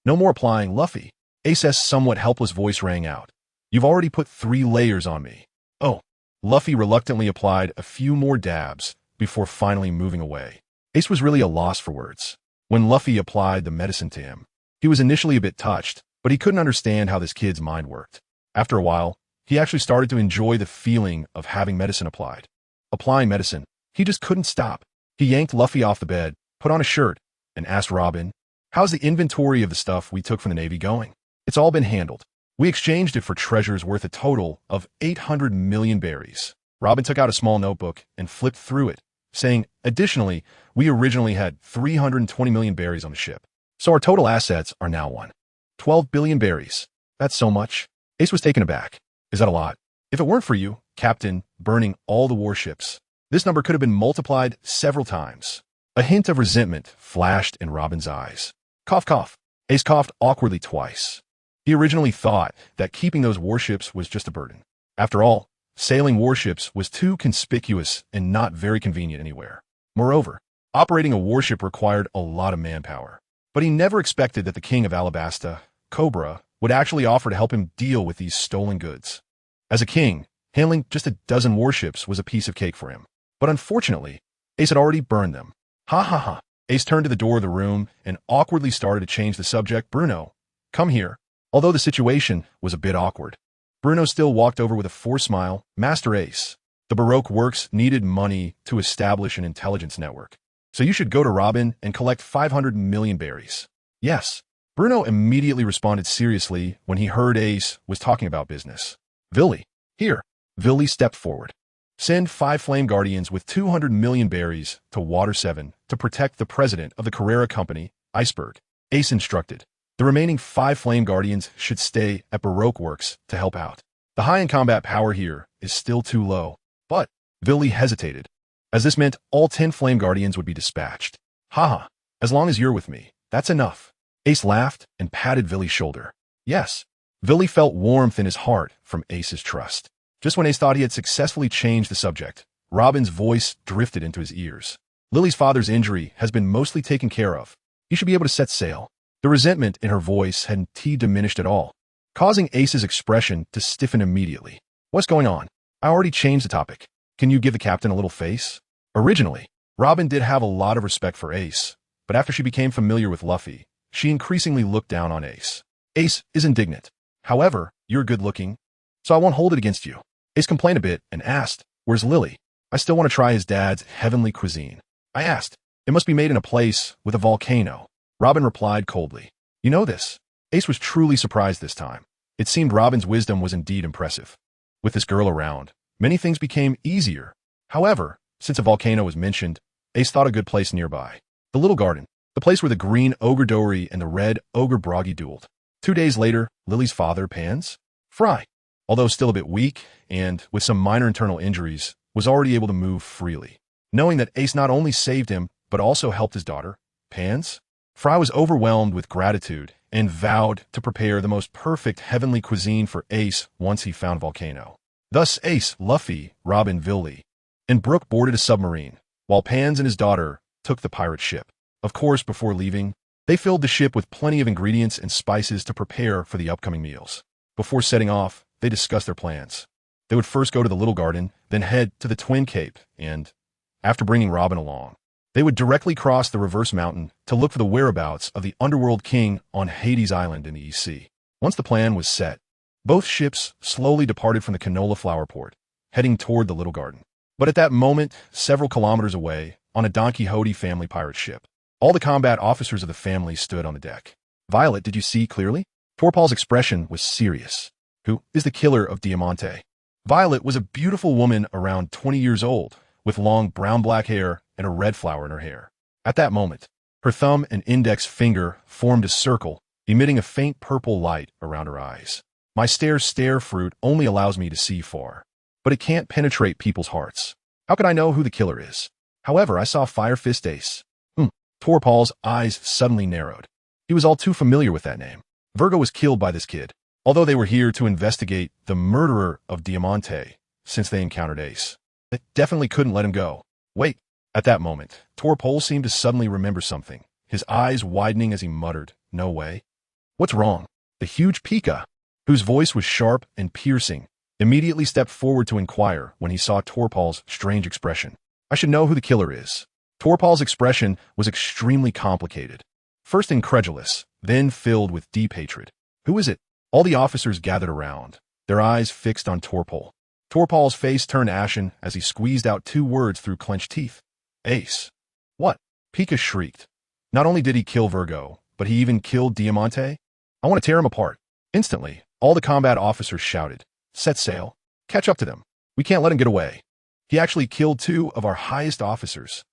No more applying, Luffy. Ace's somewhat helpless voice rang out. You've already put 3 layers on me. Oh. Luffy reluctantly applied a few more dabs before finally moving away. Ace was really a loss for words. When Luffy applied the medicine to him, he was initially a bit touched, but he couldn't understand how this kid's mind worked. After a while, he actually started to enjoy the feeling of having medicine applied. Applying medicine, he just couldn't stop. He yanked Luffy off the bed, put on a shirt, and asked Robin, how's the inventory of the stuff we took from the Navy going? It's all been handled. We exchanged it for treasures worth a total of 800 million berries. Robin took out a small notebook and flipped through it, saying, additionally, we originally had 320 million berries on the ship. So our total assets are now 12 billion berries. That's so much. Ace was taken aback. Is that a lot? If it weren't for you, Captain, burning all the warships, this number could have been multiplied several times. A hint of resentment flashed in Robin's eyes. Cough, cough. Ace coughed awkwardly twice. He originally thought that keeping those warships was just a burden. After all, sailing warships was too conspicuous and not very convenient anywhere. Moreover, operating a warship required a lot of manpower. But he never expected that the king of Alabasta, Cobra, would actually offer to help him deal with these stolen goods. As a king, handling just a dozen warships was a piece of cake for him. But unfortunately, Ace had already burned them. Ha. Ace turned to the door of the room and awkwardly started to change the subject. Bruno, come here. Although the situation was a bit awkward, Bruno still walked over with a forced smile. Master Ace, the Baroque Works needed money to establish an intelligence network. So you should go to Robin and collect 500 million berries. Yes. Bruno immediately responded seriously when he heard Ace was talking about business. Villy, here. Villy stepped forward. Send 5 Flame Guardians with 200 million berries to Water 7 to protect the president of the Carrera Company, Iceberg. Ace instructed. The remaining 5 Flame Guardians should stay at Baroque Works to help out. The high-end combat power here is still too low. But Villy hesitated, as this meant all 10 Flame Guardians would be dispatched. Haha, as long as you're with me, that's enough. Ace laughed and patted Villy's shoulder. Yes. Villy felt warmth in his heart from Ace's trust. Just when Ace thought he had successfully changed the subject, Robin's voice drifted into his ears. Lily's father's injury has been mostly taken care of. You should be able to set sail. The resentment in her voice hadn't diminished at all, causing Ace's expression to stiffen immediately. What's going on? I already changed the topic. Can you give the captain a little face? Originally, Robin did have a lot of respect for Ace, but after she became familiar with Luffy, she increasingly looked down on Ace. Ace is indignant. However, you're good-looking, so I won't hold it against you. Ace complained a bit and asked, where's Lily? I still want to try his dad's heavenly cuisine. I asked, it must be made in a place with a volcano. Robin replied coldly, you know this. Ace was truly surprised this time. It seemed Robin's wisdom was indeed impressive. With this girl around, many things became easier. However, since a volcano was mentioned, Ace thought a good place nearby. The Little Garden, the place where the green ogre Dory and the red ogre Broggy dueled. 2 days later, Lily's father, Pans Fry, although still a bit weak and with some minor internal injuries, was already able to move freely. Knowing that Ace not only saved him, but also helped his daughter, Pans, Fry was overwhelmed with gratitude and vowed to prepare the most perfect heavenly cuisine for Ace once he found Volcano. Thus Ace, Luffy, Robin, Villy, and Brook boarded a submarine, while Pans and his daughter took the pirate ship. Of course, before leaving, they filled the ship with plenty of ingredients and spices to prepare for the upcoming meals. Before setting off, they discussed their plans. They would first go to the Little Garden, then head to the Twin Cape, and, after bringing Robin along, they would directly cross the Reverse Mountain to look for the whereabouts of the Underworld King on Hades Island in the East Sea. Once the plan was set, both ships slowly departed from the Canola Flower Port, heading toward the Little Garden. But at that moment, several kilometers away, on a Don Quixote family pirate ship, all the combat officers of the family stood on the deck. Violet, did you see clearly? Torpal's expression was serious. Who is the killer of Diamante? Violet was a beautiful woman around 20 years old, with long brown-black hair and a red flower in her hair. At that moment, her thumb and index finger formed a circle, emitting a faint purple light around her eyes. My stare fruit only allows me to see far, but it can't penetrate people's hearts. How could I know who the killer is? However, I saw Fire Fist Ace. Torpal's eyes suddenly narrowed. He was all too familiar with that name. Virgo was killed by this kid, although they were here to investigate the murderer of Diamante since they encountered Ace. They definitely couldn't let him go. Wait. At that moment, Torpal seemed to suddenly remember something, his eyes widening as he muttered, "No way." What's wrong? The huge Pika, whose voice was sharp and piercing, immediately stepped forward to inquire when he saw Torpal's strange expression. I should know who the killer is. Torpal's expression was extremely complicated. First incredulous, then filled with deep hatred. Who is it? All the officers gathered around, their eyes fixed on Torpal. Torpal's face turned ashen as he squeezed out 2 words through clenched teeth. Ace. What? Pika shrieked. Not only did he kill Virgo, but he even killed Diamante? I want to tear him apart. Instantly, all the combat officers shouted, "Set sail. Catch up to them. We can't let him get away. He actually killed 2 of our highest officers."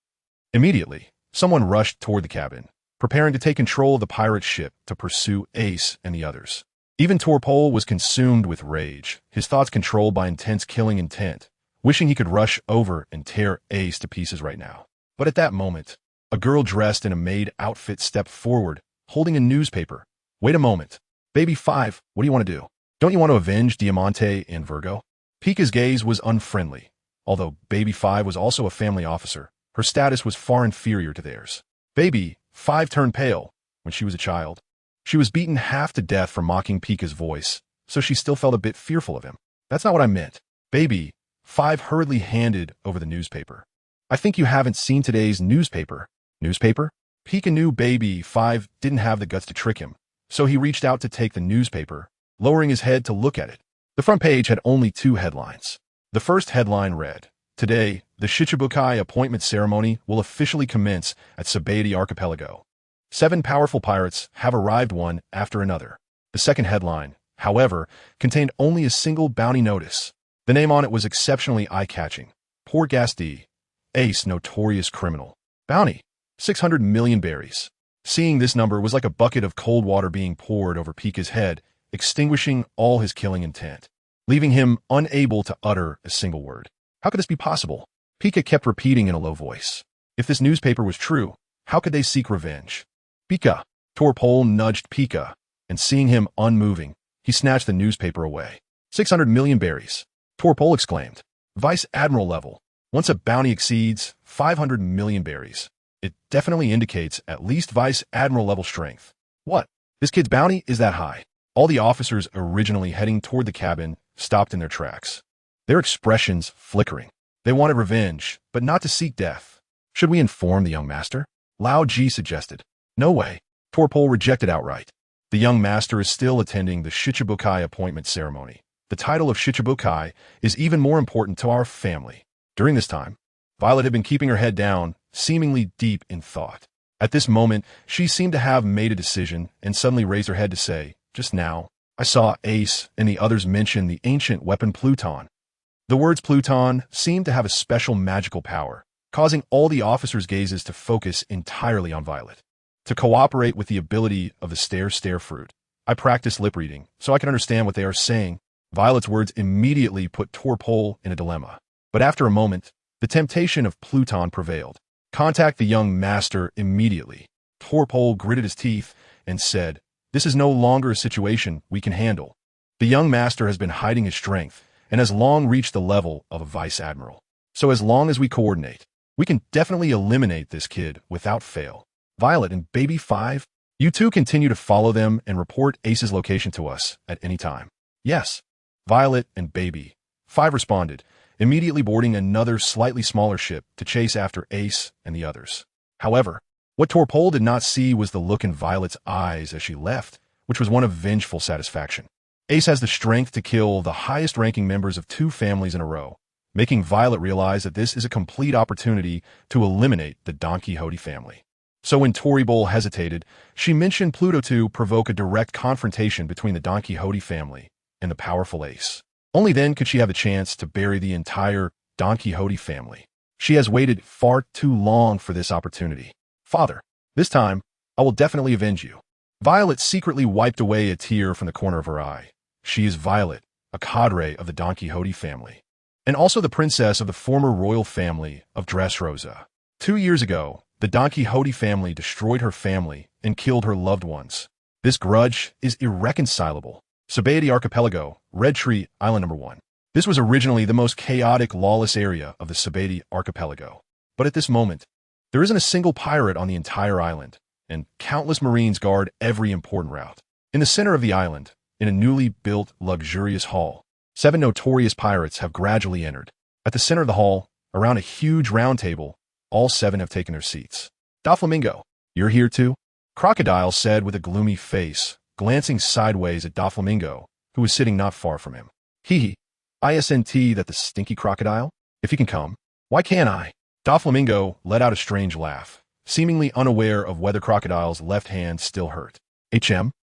Immediately, someone rushed toward the cabin, preparing to take control of the pirate ship to pursue Ace and the others. Even Torpal was consumed with rage, his thoughts controlled by intense killing intent, wishing he could rush over and tear Ace to pieces right now. But at that moment, a girl dressed in a maid outfit stepped forward, holding a newspaper. Wait a moment. Baby 5, what do you want to do? Don't you want to avenge Diamante and Virgo? Pika's gaze was unfriendly. Although Baby 5 was also a family officer, her status was far inferior to theirs. Baby 5 turned pale when she was a child. She was beaten half to death for mocking Pika's voice, so she still felt a bit fearful of him. That's not what I meant. Baby 5 hurriedly handed over the newspaper. I think you haven't seen today's newspaper. Newspaper? Pika knew Baby 5 didn't have the guts to trick him, so he reached out to take the newspaper, lowering his head to look at it. The front page had only 2 headlines. The first headline read, "Today, the Shichibukai appointment ceremony will officially commence at Sabaody Archipelago. 7 powerful pirates have arrived one after another." The second headline, however, contained only a single bounty notice. The name on it was exceptionally eye-catching. Port Gasti, Ace, notorious criminal. Bounty, 600 million berries. Seeing this number was like a bucket of cold water being poured over Pika's head, extinguishing all his killing intent, leaving him unable to utter a single word. How could this be possible? Pika kept repeating in a low voice. If this newspaper was true, how could they seek revenge? Pika! Torpal nudged Pika, and seeing him unmoving, he snatched the newspaper away. 600 million berries. Torpal exclaimed. Vice Admiral level. Once a bounty exceeds 500 million berries, it definitely indicates at least Vice Admiral level strength. What? This kid's bounty is that high? All the officers originally heading toward the cabin stopped in their tracks, their expressions flickering. They wanted revenge, but not to seek death. Should we inform the young master? Lao Ji suggested. No way. Torpal rejected outright. The young master is still attending the Shichibukai appointment ceremony. The title of Shichibukai is even more important to our family. During this time, Violet had been keeping her head down, seemingly deep in thought. At this moment, she seemed to have made a decision and suddenly raised her head to say, "Just now, I saw Ace and the others mention the ancient weapon Pluton." The words Pluton seemed to have a special magical power, causing all the officers' gazes to focus entirely on Violet. To cooperate with the ability of the stare fruit, I practiced lip reading so I could understand what they are saying. Violet's words immediately put Torpole in a dilemma. But after a moment, the temptation of Pluton prevailed. "Contact the young master immediately." Torpole gritted his teeth and said, "This is no longer a situation we can handle. The young master has been hiding his strength and has long reached the level of a vice admiral. So as long as we coordinate, we can definitely eliminate this kid without fail. Violet and Baby 5, you two continue to follow them and report Ace's location to us at any time." "Yes." Violet and Baby 5 responded, immediately boarding another slightly smaller ship to chase after Ace and the others. However, what Torpole did not see was the look in Violet's eyes as she left, which was one of vengeful satisfaction. Ace has the strength to kill the highest-ranking members of 2 families in a row, making Violet realize that this is a complete opportunity to eliminate the Don Quixote family. So when Torpole hesitated, she mentioned Pluto to provoke a direct confrontation between the Don Quixote family and the powerful Ace. Only then could she have a chance to bury the entire Don Quixote family. She has waited far too long for this opportunity. "Father, this time, I will definitely avenge you." Violet secretly wiped away a tear from the corner of her eye. She is Violet, a cadre of the Don Quixote family, and also the princess of the former royal family of Dressrosa. 2 years ago, the Don Quixote family destroyed her family and killed her loved ones. This grudge is irreconcilable. Sabaody Archipelago, Red Tree Island No. 1. This was originally the most chaotic, lawless area of the Sabaody Archipelago. But at this moment, there isn't a single pirate on the entire island, and countless Marines guard every important route. In the center of the island, in a newly built, luxurious hall, 7 notorious pirates have gradually entered. At the center of the hall, around a huge round table, all 7 have taken their seats. "Doflamingo, you're here too?" Crocodile said with a gloomy face, glancing sideways at Doflamingo, who was sitting not far from him. "Hee isn't that the stinky crocodile? If he can come, why can't I?" Doflamingo let out a strange laugh, seemingly unaware of whether Crocodile's left hand still hurt.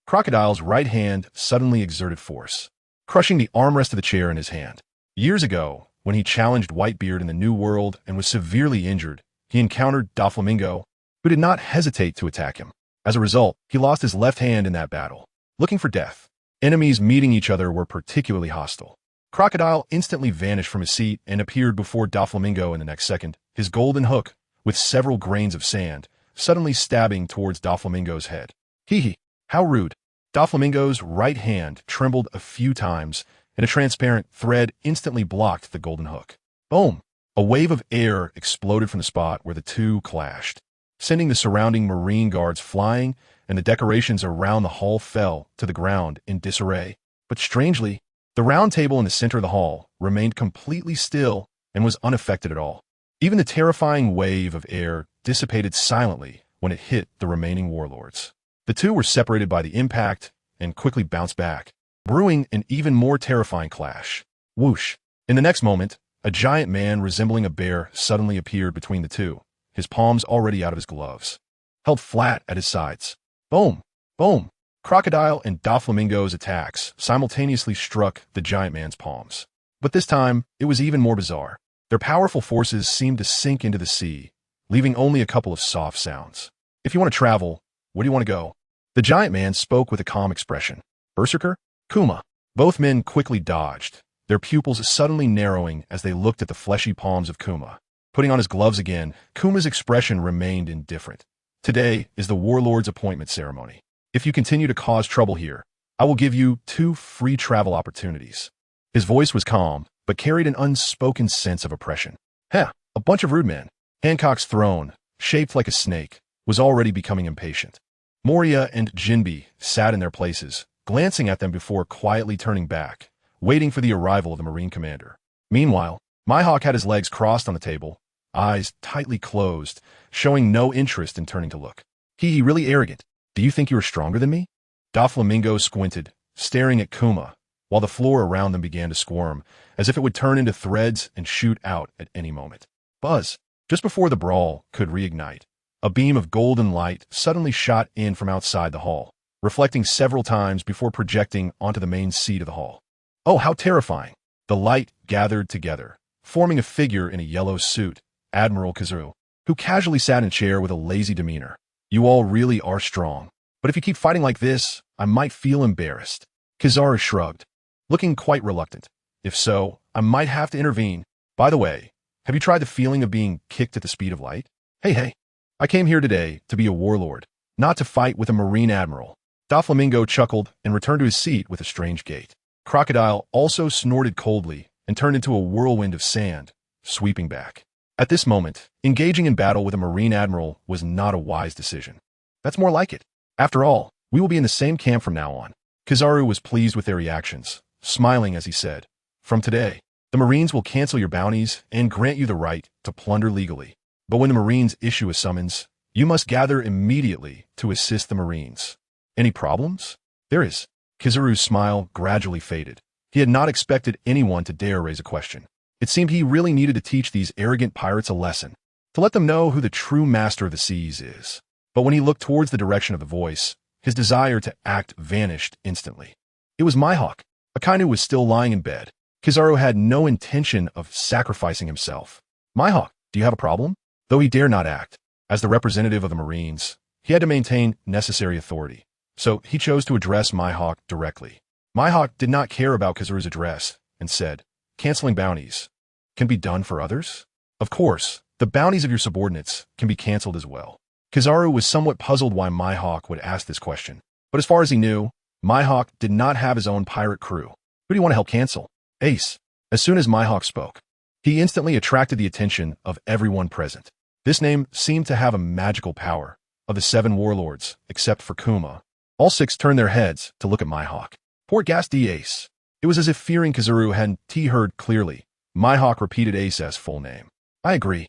Crocodile's right hand suddenly exerted force, crushing the armrest of the chair in his hand. Years ago, when he challenged Whitebeard in the New World and was severely injured, he encountered Doflamingo, who did not hesitate to attack him. As a result, he lost his left hand in that battle, looking for death. Enemies meeting each other were particularly hostile. Crocodile instantly vanished from his seat and appeared before Doflamingo in the next second, his golden hook, with several grains of sand, suddenly stabbing towards Doflamingo's head. "Hee, how rude." Doflamingo's right hand trembled a few times, and a transparent thread instantly blocked the golden hook. Boom! A wave of air exploded from the spot where the two clashed, sending the surrounding Marine guards flying, and the decorations around the hall fell to the ground in disarray. But strangely, the round table in the center of the hall remained completely still and was unaffected at all. Even the terrifying wave of air dissipated silently when it hit the remaining warlords. The two were separated by the impact and quickly bounced back, brewing an even more terrifying clash. Whoosh! In the next moment, a giant man resembling a bear suddenly appeared between the two, his palms already out of his gloves, held flat at his sides. Boom! Boom! Crocodile and Doflamingo's attacks simultaneously struck the giant man's palms. But this time, it was even more bizarre. Their powerful forces seemed to sink into the sea, leaving only a couple of soft sounds. "If you want to travel, where do you want to go?" The giant man spoke with a calm expression. "Berserker? Kuma." Both men quickly dodged, their pupils suddenly narrowing as they looked at the fleshy palms of Kuma. Putting on his gloves again, Kuma's expression remained indifferent. "Today is the warlord's appointment ceremony. If you continue to cause trouble here, I will give you 2 free travel opportunities." His voice was calm, but carried an unspoken sense of oppression. A bunch of rude men. Hancock's throne, shaped like a snake, was already becoming impatient. Moria and Jinbe sat in their places, glancing at them before quietly turning back, waiting for the arrival of the Marine commander. Meanwhile, Mihawk had his legs crossed on the table, eyes tightly closed, showing no interest in turning to look. "He really arrogant. Do you think you are stronger than me?" Doflamingo squinted, staring at Kuma, while the floor around them began to squirm, as if it would turn into threads and shoot out at any moment. Buzz! Just before the brawl could reignite, A beam of golden light suddenly shot in from outside the hall, reflecting several times before projecting onto the main seat of the hall. Oh, how terrifying! The light gathered together, forming a figure in a yellow suit, Admiral Kizaru, who casually sat in a chair with a lazy demeanor. You all really are strong. But if you keep fighting like this, I might feel embarrassed. Kizaru shrugged, looking quite reluctant. If so, I might have to intervene. By the way, have you tried the feeling of being kicked at the speed of light? Hey. I came here today to be a warlord, not to fight with a Marine Admiral. Doflamingo chuckled and returned to his seat with a strange gait. Crocodile also snorted coldly and turned into a whirlwind of sand, sweeping back. At this moment, engaging in battle with a Marine Admiral was not a wise decision. That's more like it. After all, we will be in the same camp from now on. Kizaru was pleased with their reactions, smiling as he said, From today, the Marines will cancel your bounties and grant you the right to plunder legally. But when the Marines issue a summons, you must gather immediately to assist the Marines. Any problems? There is. Kizaru's smile gradually faded. He had not expected anyone to dare raise a question. It seemed he really needed to teach these arrogant pirates a lesson, to let them know who the true master of the seas is. But when he looked towards the direction of the voice, his desire to act vanished instantly. It was Mihawk, Akainu was still lying in bed. Kizaru had no intention of sacrificing himself. Mihawk, do you have a problem? Though he dare not act, as the representative of the Marines, he had to maintain necessary authority. So he chose to address Mihawk directly. Mihawk did not care about Kizaru's address and said, Canceling bounties can be done for others? Of course, the bounties of your subordinates can be canceled as well. Kizaru was somewhat puzzled why Mihawk would ask this question. But as far as he knew, Mihawk did not have his own pirate crew. Who do you want to help cancel? Ace. As soon as Mihawk spoke, he instantly attracted the attention of everyone present. This name seemed to have a magical power. Of the 7 warlords, except for Kuma, all 6 turned their heads to look at Mihawk. Poor Gasti Ace. It was as if fearing Kizaru hadn't heard clearly. Mihawk repeated Ace's full name. I agree.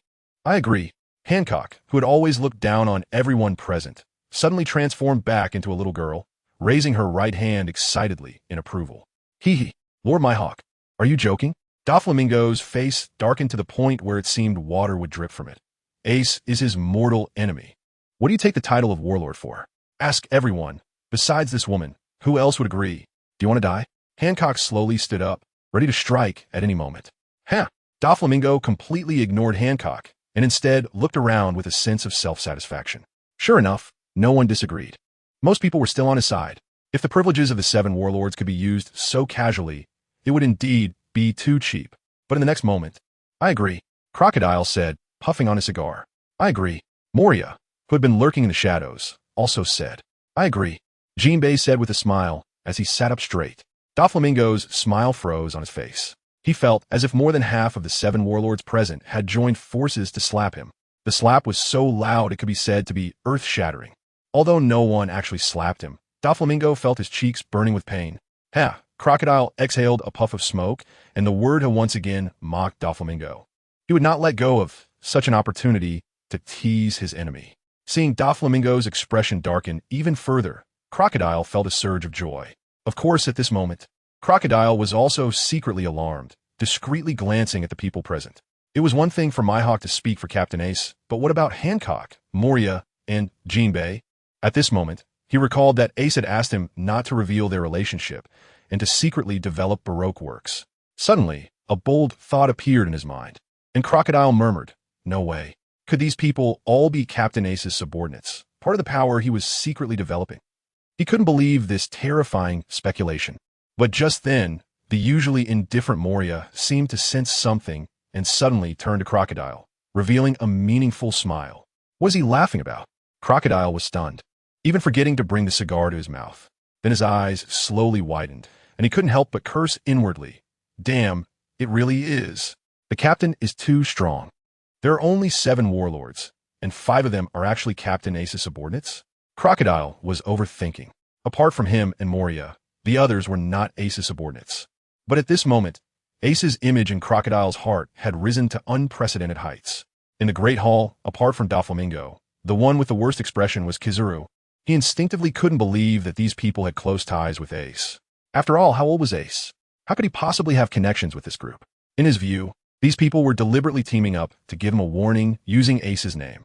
Hancock, who had always looked down on everyone present, suddenly transformed back into a little girl, raising her right hand excitedly in approval. Hee. Lord Mihawk, are you joking? Doflamingo's face darkened to the point where it seemed water would drip from it. Ace is his mortal enemy. What do you take the title of warlord for? Ask everyone. Besides this woman, who else would agree? Do you want to die? Hancock slowly stood up, ready to strike at any moment. Doflamingo completely ignored Hancock and instead looked around with a sense of self-satisfaction. Sure enough, no one disagreed. Most people were still on his side. If the privileges of the 7 warlords could be used so casually, it would indeed be too cheap. But in the next moment, I agree, Crocodile said, puffing on a cigar. I agree. Moria, who had been lurking in the shadows, also said. I agree. Jinbei said with a smile as he sat up straight. Doflamingo's smile froze on his face. He felt as if more than half of the 7 warlords present had joined forces to slap him. The slap was so loud it could be said to be earth-shattering. Although no one actually slapped him, Doflamingo felt his cheeks burning with pain. Crocodile exhaled a puff of smoke, and the word had once again mocked Doflamingo. He would not let go of such an opportunity to tease his enemy. Seeing Doflamingo's expression darken even further, Crocodile felt a surge of joy. Of course, at this moment, Crocodile was also secretly alarmed, discreetly glancing at the people present. It was one thing for Mihawk to speak for Captain Ace, but what about Hancock, Moria, and Jinbei? At this moment, he recalled that Ace had asked him not to reveal their relationship and to secretly develop Baroque works. Suddenly, a bold thought appeared in his mind, and Crocodile murmured, no way. Could these people all be Captain Ace's subordinates, part of the power he was secretly developing? He couldn't believe this terrifying speculation. But just then, the usually indifferent Moria seemed to sense something and suddenly turned to Crocodile, revealing a meaningful smile. What was he laughing about? Crocodile was stunned, even forgetting to bring the cigar to his mouth. Then his eyes slowly widened, and he couldn't help but curse inwardly. Damn, it really is. The captain is too strong. There are only 7 warlords, and 5 of them are actually Captain Ace's subordinates? Crocodile was overthinking. Apart from him and Moria, the others were not Ace's subordinates. But at this moment, Ace's image in Crocodile's heart had risen to unprecedented heights. In the Great Hall, apart from Doflamingo, the one with the worst expression was Kizaru. He instinctively couldn't believe that these people had close ties with Ace. After all, how old was Ace? How could he possibly have connections with this group? In his view, these people were deliberately teaming up to give him a warning using Ace's name.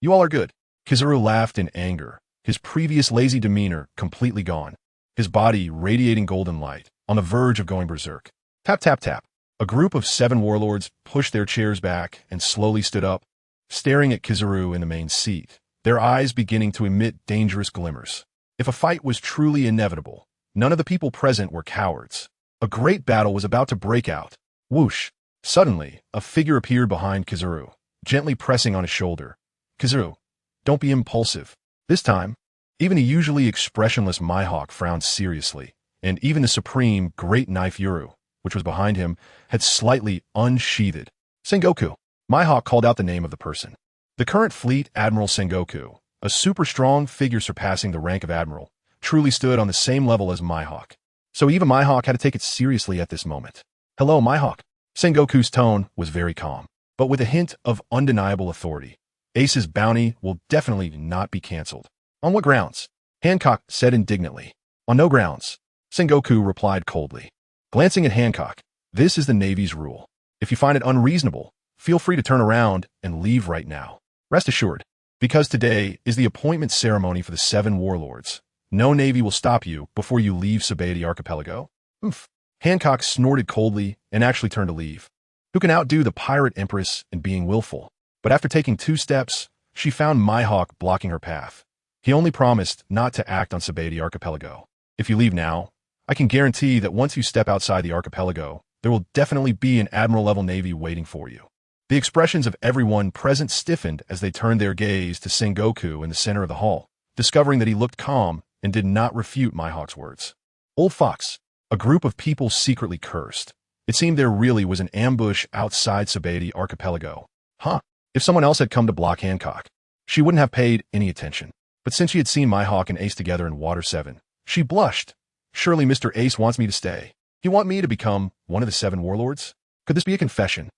You all are good. Kizaru laughed in anger, his previous lazy demeanor completely gone, his body radiating golden light, on the verge of going berserk. Tap, tap, tap. A group of 7 warlords pushed their chairs back and slowly stood up, staring at Kizaru in the main seat, their eyes beginning to emit dangerous glimmers. If a fight was truly inevitable, none of the people present were cowards. A great battle was about to break out. Whoosh! Suddenly, a figure appeared behind Kizaru, gently pressing on his shoulder. Kizaru, don't be impulsive. This time, even a usually expressionless Mihawk frowned seriously, and even the supreme Great Knife Yuru, which was behind him, had slightly unsheathed. Sengoku. Mihawk called out the name of the person. The current fleet Admiral Sengoku, a super strong figure surpassing the rank of Admiral, truly stood on the same level as Mihawk. So even Mihawk had to take it seriously at this moment. Hello, Mihawk. Sengoku's tone was very calm, but with a hint of undeniable authority. Ace's bounty will definitely not be cancelled. On what grounds? Hancock said indignantly. On no grounds. Sengoku replied coldly. Glancing at Hancock, this is the Navy's rule. If you find it unreasonable, feel free to turn around and leave right now. Rest assured, because today is the appointment ceremony for the 7 warlords, no Navy will stop you before you leave Sabaody Archipelago. Oof. Hancock snorted coldly and actually turned to leave. Who can outdo the pirate empress in being willful? But after taking 2 steps, she found Mihawk blocking her path. He only promised not to act on Sabaody Archipelago. If you leave now, I can guarantee that once you step outside the archipelago, there will definitely be an admiral-level navy waiting for you. The expressions of everyone present stiffened as they turned their gaze to Sengoku in the center of the hall, discovering that he looked calm and did not refute Mihawk's words. Old Fox. A group of people secretly cursed. It seemed there really was an ambush outside Sabaody Archipelago. Huh. If someone else had come to block Hancock, she wouldn't have paid any attention. But since she had seen Mihawk and Ace together in Water 7, she blushed. Surely Mr. Ace wants me to stay. He want me to become one of the 7 warlords? Could this be a confession?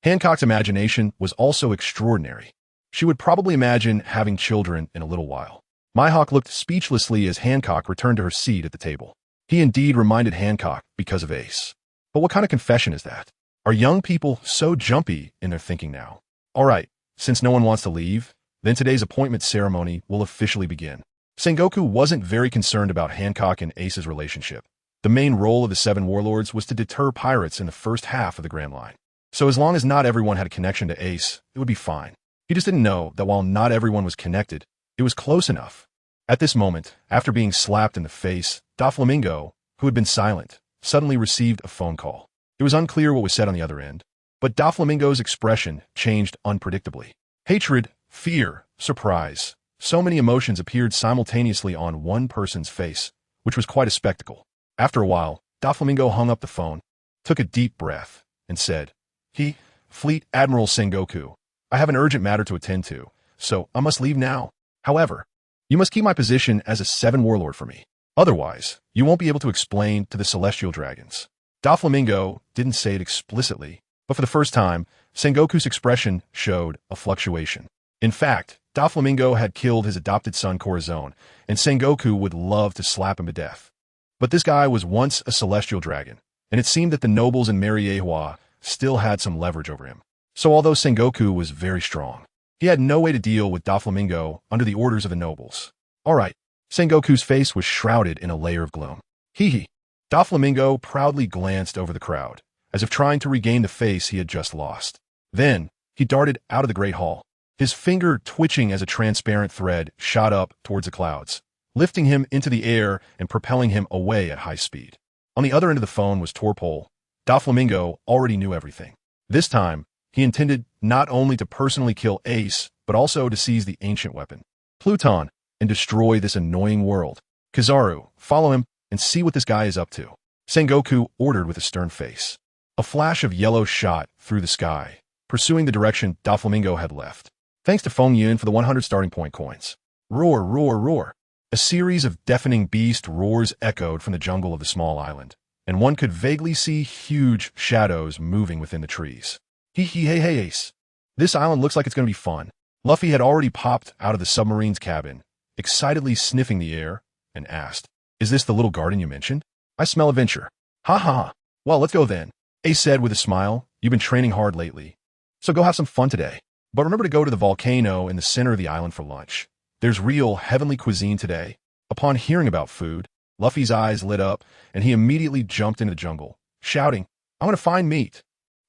Hancock's imagination was also extraordinary. She would probably imagine having children in a little while. Mihawk looked speechlessly as Hancock returned to her seat at the table. He indeed reminded Hancock because of Ace. But what kind of confession is that? Are young people so jumpy in their thinking now? All right, since no one wants to leave, then today's appointment ceremony will officially begin. Sengoku wasn't very concerned about Hancock and Ace's relationship. The main role of the 7 warlords was to deter pirates in the first half of the Grand Line. So as long as not everyone had a connection to Ace, it would be fine. He just didn't know that while not everyone was connected, it was close enough. At this moment, after being slapped in the face, Doflamingo, who had been silent, suddenly received a phone call. It was unclear what was said on the other end, but Doflamingo's expression changed unpredictably. Hatred, fear, surprise. So many emotions appeared simultaneously on one person's face, which was quite a spectacle. After a while, Doflamingo hung up the phone, took a deep breath, and said, Fleet Admiral Sengoku, I have an urgent matter to attend to, so I must leave now. However, you must keep my position as a 7 warlord for me. Otherwise, you won't be able to explain to the Celestial Dragons. Doflamingo didn't say it explicitly, but for the first time, Sengoku's expression showed a fluctuation. In fact, Doflamingo had killed his adopted son Corazon, and Sengoku would love to slap him to death. But this guy was once a Celestial Dragon, and it seemed that the nobles in Mariehua still had some leverage over him. So although Sengoku was very strong, he had no way to deal with Doflamingo under the orders of the nobles. All right. Sengoku's face was shrouded in a layer of gloom. Hee. Doflamingo proudly glanced over the crowd, as if trying to regain the face he had just lost. Then, he darted out of the great hall, his finger twitching as a transparent thread shot up towards the clouds, lifting him into the air and propelling him away at high speed. On the other end of the phone was Torpol. Doflamingo already knew everything. This time, he intended not only to personally kill Ace, but also to seize the ancient weapon, Pluton, and destroy this annoying world. Kizaru, follow him and see what this guy is up to. Sengoku ordered with a stern face. A flash of yellow shot through the sky, pursuing the direction Doflamingo had left. Thanks to Feng Yun for the 100 starting point coins. Roar, roar, roar. A series of deafening beast roars echoed from the jungle of the small island, and one could vaguely see huge shadows moving within the trees. Hey, Ace. This island looks like it's going to be fun. Luffy had already popped out of the submarine's cabin, excitedly sniffing the air, and asked, Is this the little garden you mentioned? I smell adventure. Ha ha. Well, let's go then. Ace said with a smile, You've been training hard lately, so go have some fun today. But remember to go to the volcano in the center of the island for lunch. There's real heavenly cuisine today. Upon hearing about food, Luffy's eyes lit up, and he immediately jumped into the jungle, shouting, "I want to find meat."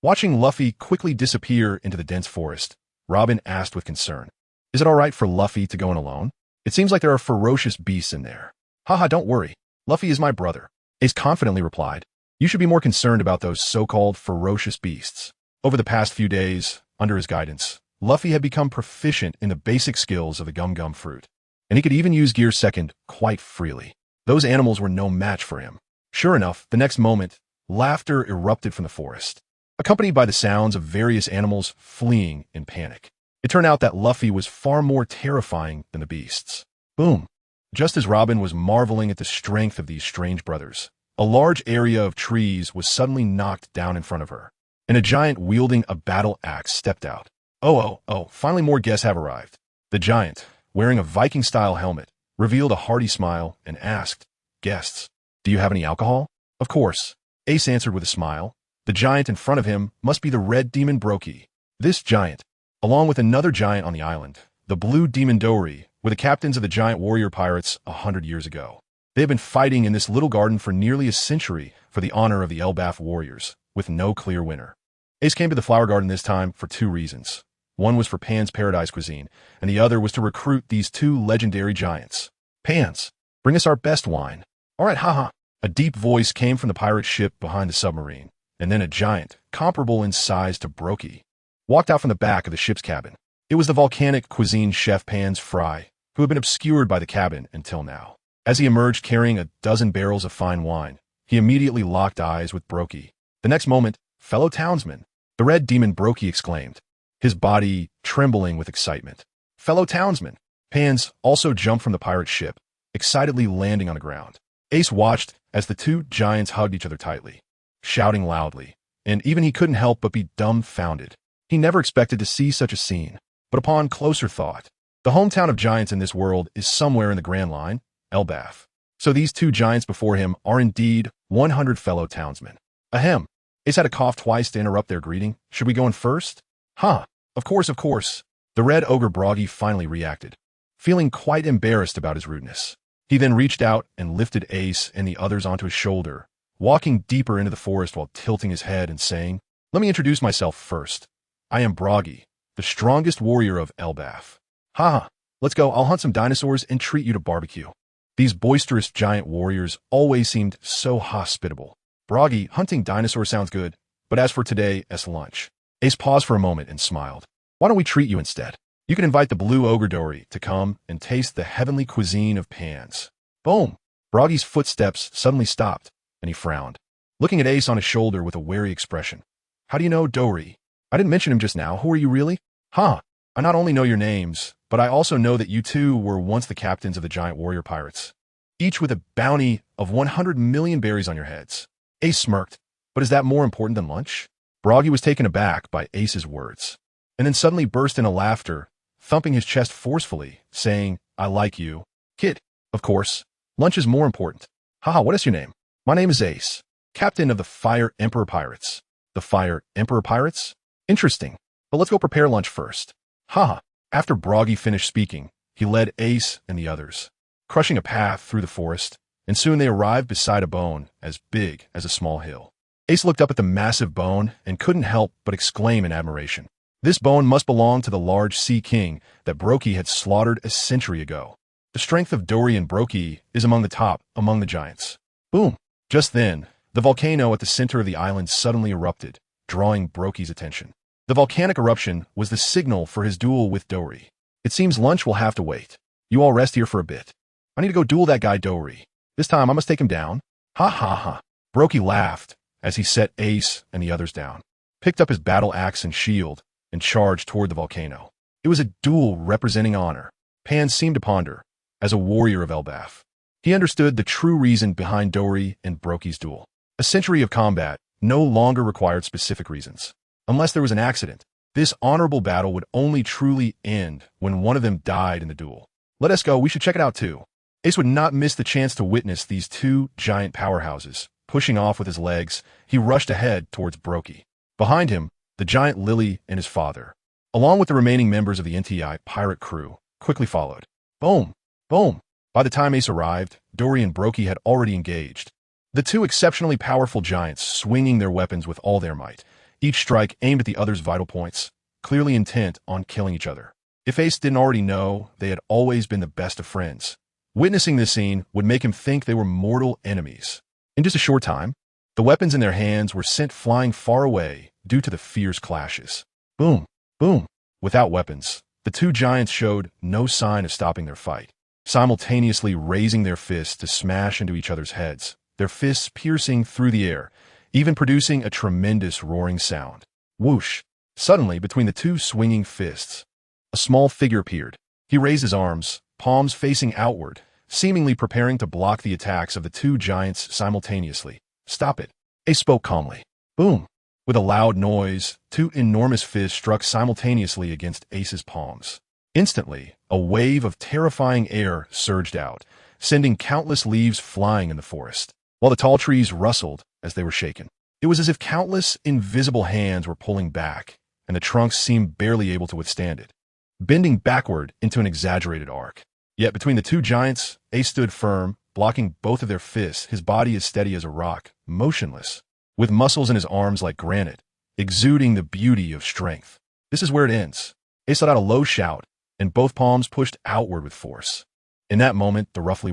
Watching Luffy quickly disappear into the dense forest, Robin asked with concern, "Is it all right for Luffy to go in alone? It seems like there are ferocious beasts in there." "Haha, don't worry. Luffy is my brother," Ace confidently replied. "You should be more concerned about those so-called ferocious beasts." Over the past few days, under his guidance, Luffy had become proficient in the basic skills of the Gum Gum fruit, and he could even use Gear Second quite freely. Those animals were no match for him. Sure enough, the next moment, laughter erupted from the forest, accompanied by the sounds of various animals fleeing in panic. It turned out that Luffy was far more terrifying than the beasts. Boom! Just as Robin was marveling at the strength of these strange brothers, a large area of trees was suddenly knocked down in front of her, and a giant wielding a battle axe stepped out. Oh, finally more guests have arrived. The giant, wearing a Viking-style helmet, revealed a hearty smile and asked, "Guests, do you have any alcohol?" "Of course," Ace answered with a smile. The giant in front of him must be the red demon Brokey. This giant, along with another giant on the island, the blue demon Dory, were the captains of the giant warrior pirates 100 years ago. They have been fighting in this little garden for nearly a century for the honor of the Elbaf warriors, with no clear winner. Ace came to the flower garden this time for two reasons. One was for Pan's Paradise cuisine, and the other was to recruit these two legendary giants. "Pans, bring us our best wine." "All right, haha." A deep voice came from the pirate ship behind the submarine, and then a giant, comparable in size to Brokey, walked out from the back of the ship's cabin. It was the volcanic cuisine chef Pans Fry, who had been obscured by the cabin until now. As he emerged carrying a dozen barrels of fine wine, he immediately locked eyes with Brokey. The next moment, "Fellow townsmen," the red demon Brokey exclaimed, his body trembling with excitement. "Fellow townsmen." Pans also jumped from the pirate ship, excitedly landing on the ground. Ace watched as the two giants hugged each other tightly, shouting loudly, and even he couldn't help but be dumbfounded. He never expected to see such a scene, but upon closer thought, the hometown of giants in this world is somewhere in the Grand Line, Elbaf. So these two giants before him are indeed 100 fellow townsmen. Ahem. Ace had to cough twice to interrupt their greeting. "Should we go in first?" "Huh. Of course. The red ogre Broggy finally reacted, feeling quite embarrassed about his rudeness. He then reached out and lifted Ace and the others onto his shoulder, walking deeper into the forest while tilting his head and saying, "Let me introduce myself first. I am Broggy, the strongest warrior of Elbaf. Haha, let's go. I'll hunt some dinosaurs and treat you to barbecue." These boisterous giant warriors always seemed so hospitable. "Broggy, hunting dinosaurs sounds good, but as for today's lunch..." Ace paused for a moment and smiled. "Why don't we treat you instead? You can invite the blue ogre Dory to come and taste the heavenly cuisine of Pans." Boom! Broggy's footsteps suddenly stopped, and he frowned, looking at Ace on his shoulder with a wary expression. "How do you know Dory? I didn't mention him just now. Who are you really?" "Huh. I not only know your names, but I also know that you two were once the captains of the giant warrior pirates, each with a bounty of 100 million berries on your heads." Ace smirked. "But is that more important than lunch?" Broggy was taken aback by Ace's words, and then suddenly burst into laughter, thumping his chest forcefully, saying, "I like you, kid. Of course, lunch is more important. Haha, what is your name?" "My name is Ace, captain of the Fire Emperor Pirates." "The Fire Emperor Pirates? Interesting, but let's go prepare lunch first." Haha. After Broggy finished speaking, he led Ace and the others, crushing a path through the forest, and soon they arrived beside a bone as big as a small hill. Ace looked up at the massive bone and couldn't help but exclaim in admiration. This bone must belong to the large sea king that Brokey had slaughtered a century ago. The strength of Dory and Brokey is among the top among the giants. Boom! Just then, the volcano at the center of the island suddenly erupted, drawing Brokey's attention. The volcanic eruption was the signal for his duel with Dory. "It seems lunch will have to wait. You all rest here for a bit. I need to go duel that guy Dory. This time I must take him down." Ha. Brokey laughed as he set Ace and the others down, picked up his battle axe and shield, and charged toward the volcano. It was a duel representing honor. Pan seemed to ponder, as a warrior of Elbaf. He understood the true reason behind Dory and Brokey's duel. A century of combat no longer required specific reasons. Unless there was an accident, this honorable battle would only truly end when one of them died in the duel. "Let us go, we should check it out too." Ace would not miss the chance to witness these two giant powerhouses. Pushing off with his legs, he rushed ahead towards Brokey. Behind him, the giant Lily and his father, along with the remaining members of the NTI pirate crew, quickly followed. Boom! Boom! By the time Ace arrived, Dory and Brokey had already engaged. The two exceptionally powerful giants swinging their weapons with all their might, each strike aimed at the other's vital points, clearly intent on killing each other. If Ace didn't already know, they had always been the best of friends. Witnessing this scene would make him think they were mortal enemies. In just a short time, the weapons in their hands were sent flying far away due to the fierce clashes. Boom! Boom! Without weapons, the two giants showed no sign of stopping their fight, simultaneously raising their fists to smash into each other's heads, their fists piercing through the air, even producing a tremendous roaring sound. Whoosh! Suddenly, between the two swinging fists, a small figure appeared. He raised his arms, palms facing outward, seemingly preparing to block the attacks of the two giants simultaneously. Stop it. Ace spoke calmly. Boom! With a loud noise, two enormous fists struck simultaneously against Ace's palms. Instantly, a wave of terrifying air surged out, sending countless leaves flying in the forest, while the tall trees rustled as they were shaken. It was as if countless invisible hands were pulling back, and the trunks seemed barely able to withstand it, bending backward into an exaggerated arc. Yet between the two giants, Ace stood firm, blocking both of their fists, his body as steady as a rock, motionless, with muscles in his arms like granite, exuding the beauty of strength. This is where it ends. Ace let out a low shout, and both palms pushed outward with force. In that moment, the roughly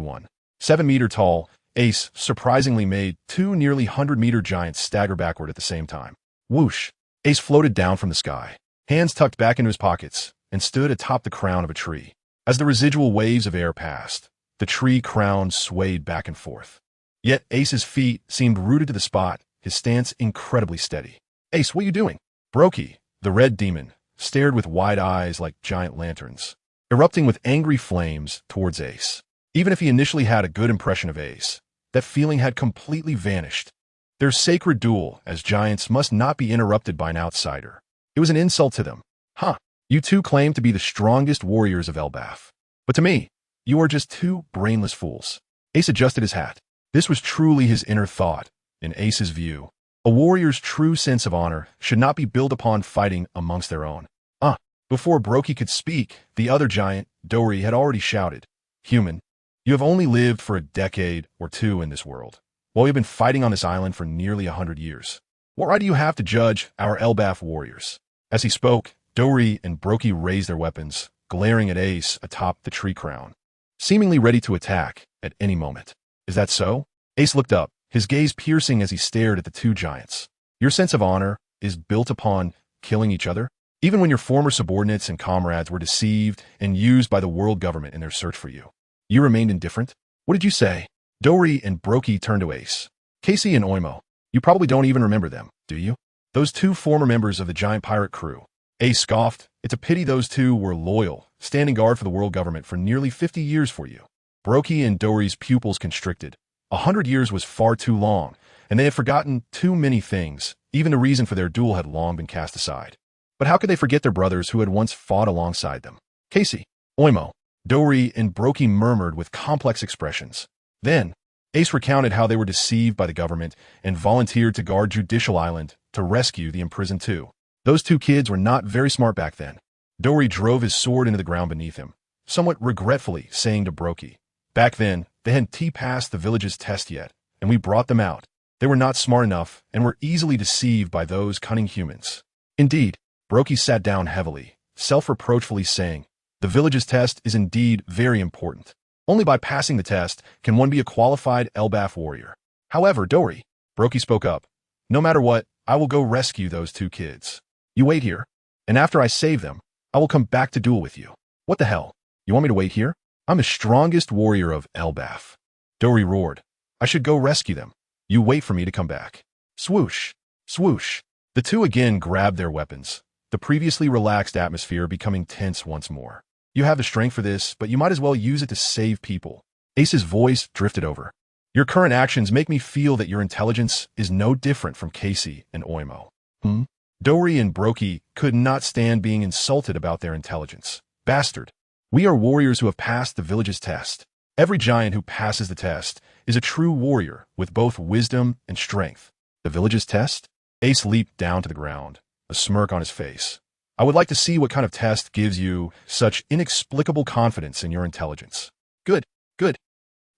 7-meter tall Ace surprisingly made two nearly 100-meter giants stagger backward at the same time. Whoosh! Ace floated down from the sky, hands tucked back into his pockets, and stood atop the crown of a tree. As the residual waves of air passed, the tree crown swayed back and forth. Yet Ace's feet seemed rooted to the spot, his stance incredibly steady. Ace, what are you doing? Brokey, the red demon, stared with wide eyes like giant lanterns, erupting with angry flames towards Ace. Even if he initially had a good impression of Ace, that feeling had completely vanished. Their sacred duel as giants must not be interrupted by an outsider. It was an insult to them. Huh, you two claim to be the strongest warriors of Elbaf. But to me, you are just two brainless fools. Ace adjusted his hat. This was truly his inner thought. In Ace's view, a warrior's true sense of honor should not be built upon fighting amongst their own. Before Brokey could speak, the other giant, Dory, had already shouted, Human, you have only lived for a decade or two in this world, while we've been fighting on this island for nearly 100 years. What right do you have to judge our Elbaf warriors? As he spoke, Dory and Brokey raised their weapons, glaring at Ace atop the tree crown, seemingly ready to attack at any moment. Is that so? Ace looked up, his gaze piercing as he stared at the two giants. Your sense of honor is built upon killing each other? Even when your former subordinates and comrades were deceived and used by the world government in their search for you, you remained indifferent? What did you say? Dory and Brokey turned to Ace. Casey and Oimo, you probably don't even remember them, do you? Those two former members of the giant pirate crew. Ace scoffed. It's a pity those two were loyal, standing guard for the world government for nearly 50 years for you. Brokey and Dory's pupils constricted. 100 years was far too long, and they had forgotten too many things. Even the reason for their duel had long been cast aside. But how could they forget their brothers who had once fought alongside them? Casey, Oimo, Dory, and Brokey murmured with complex expressions. Then, Ace recounted how they were deceived by the government and volunteered to guard Judicial Island to rescue the imprisoned two. Those two kids were not very smart back then. Dory drove his sword into the ground beneath him, somewhat regretfully saying to Brokey, Back then, they hadn't passed the village's test yet, and we brought them out. They were not smart enough and were easily deceived by those cunning humans. Indeed, Brokey sat down heavily, self-reproachfully saying, The village's test is indeed very important. Only by passing the test can one be a qualified Elbaf warrior. However, Dory, Brokey spoke up, No matter what, I will go rescue those two kids. You wait here, and after I save them, I will come back to duel with you. What the hell? You want me to wait here? I'm the strongest warrior of Elbaf. Dory roared, I should go rescue them. You wait for me to come back. Swoosh, swoosh. The two again grabbed their weapons, the previously relaxed atmosphere becoming tense once more. You have the strength for this, but you might as well use it to save people. Ace's voice drifted over. Your current actions make me feel that your intelligence is no different from Casey and Oimo. Dory and Brokey could not stand being insulted about their intelligence. Bastard. We are warriors who have passed the village's test. Every giant who passes the test is a true warrior with both wisdom and strength. The village's test? Ace leaped down to the ground, a smirk on his face. I would like to see what kind of test gives you such inexplicable confidence in your intelligence. Good, good.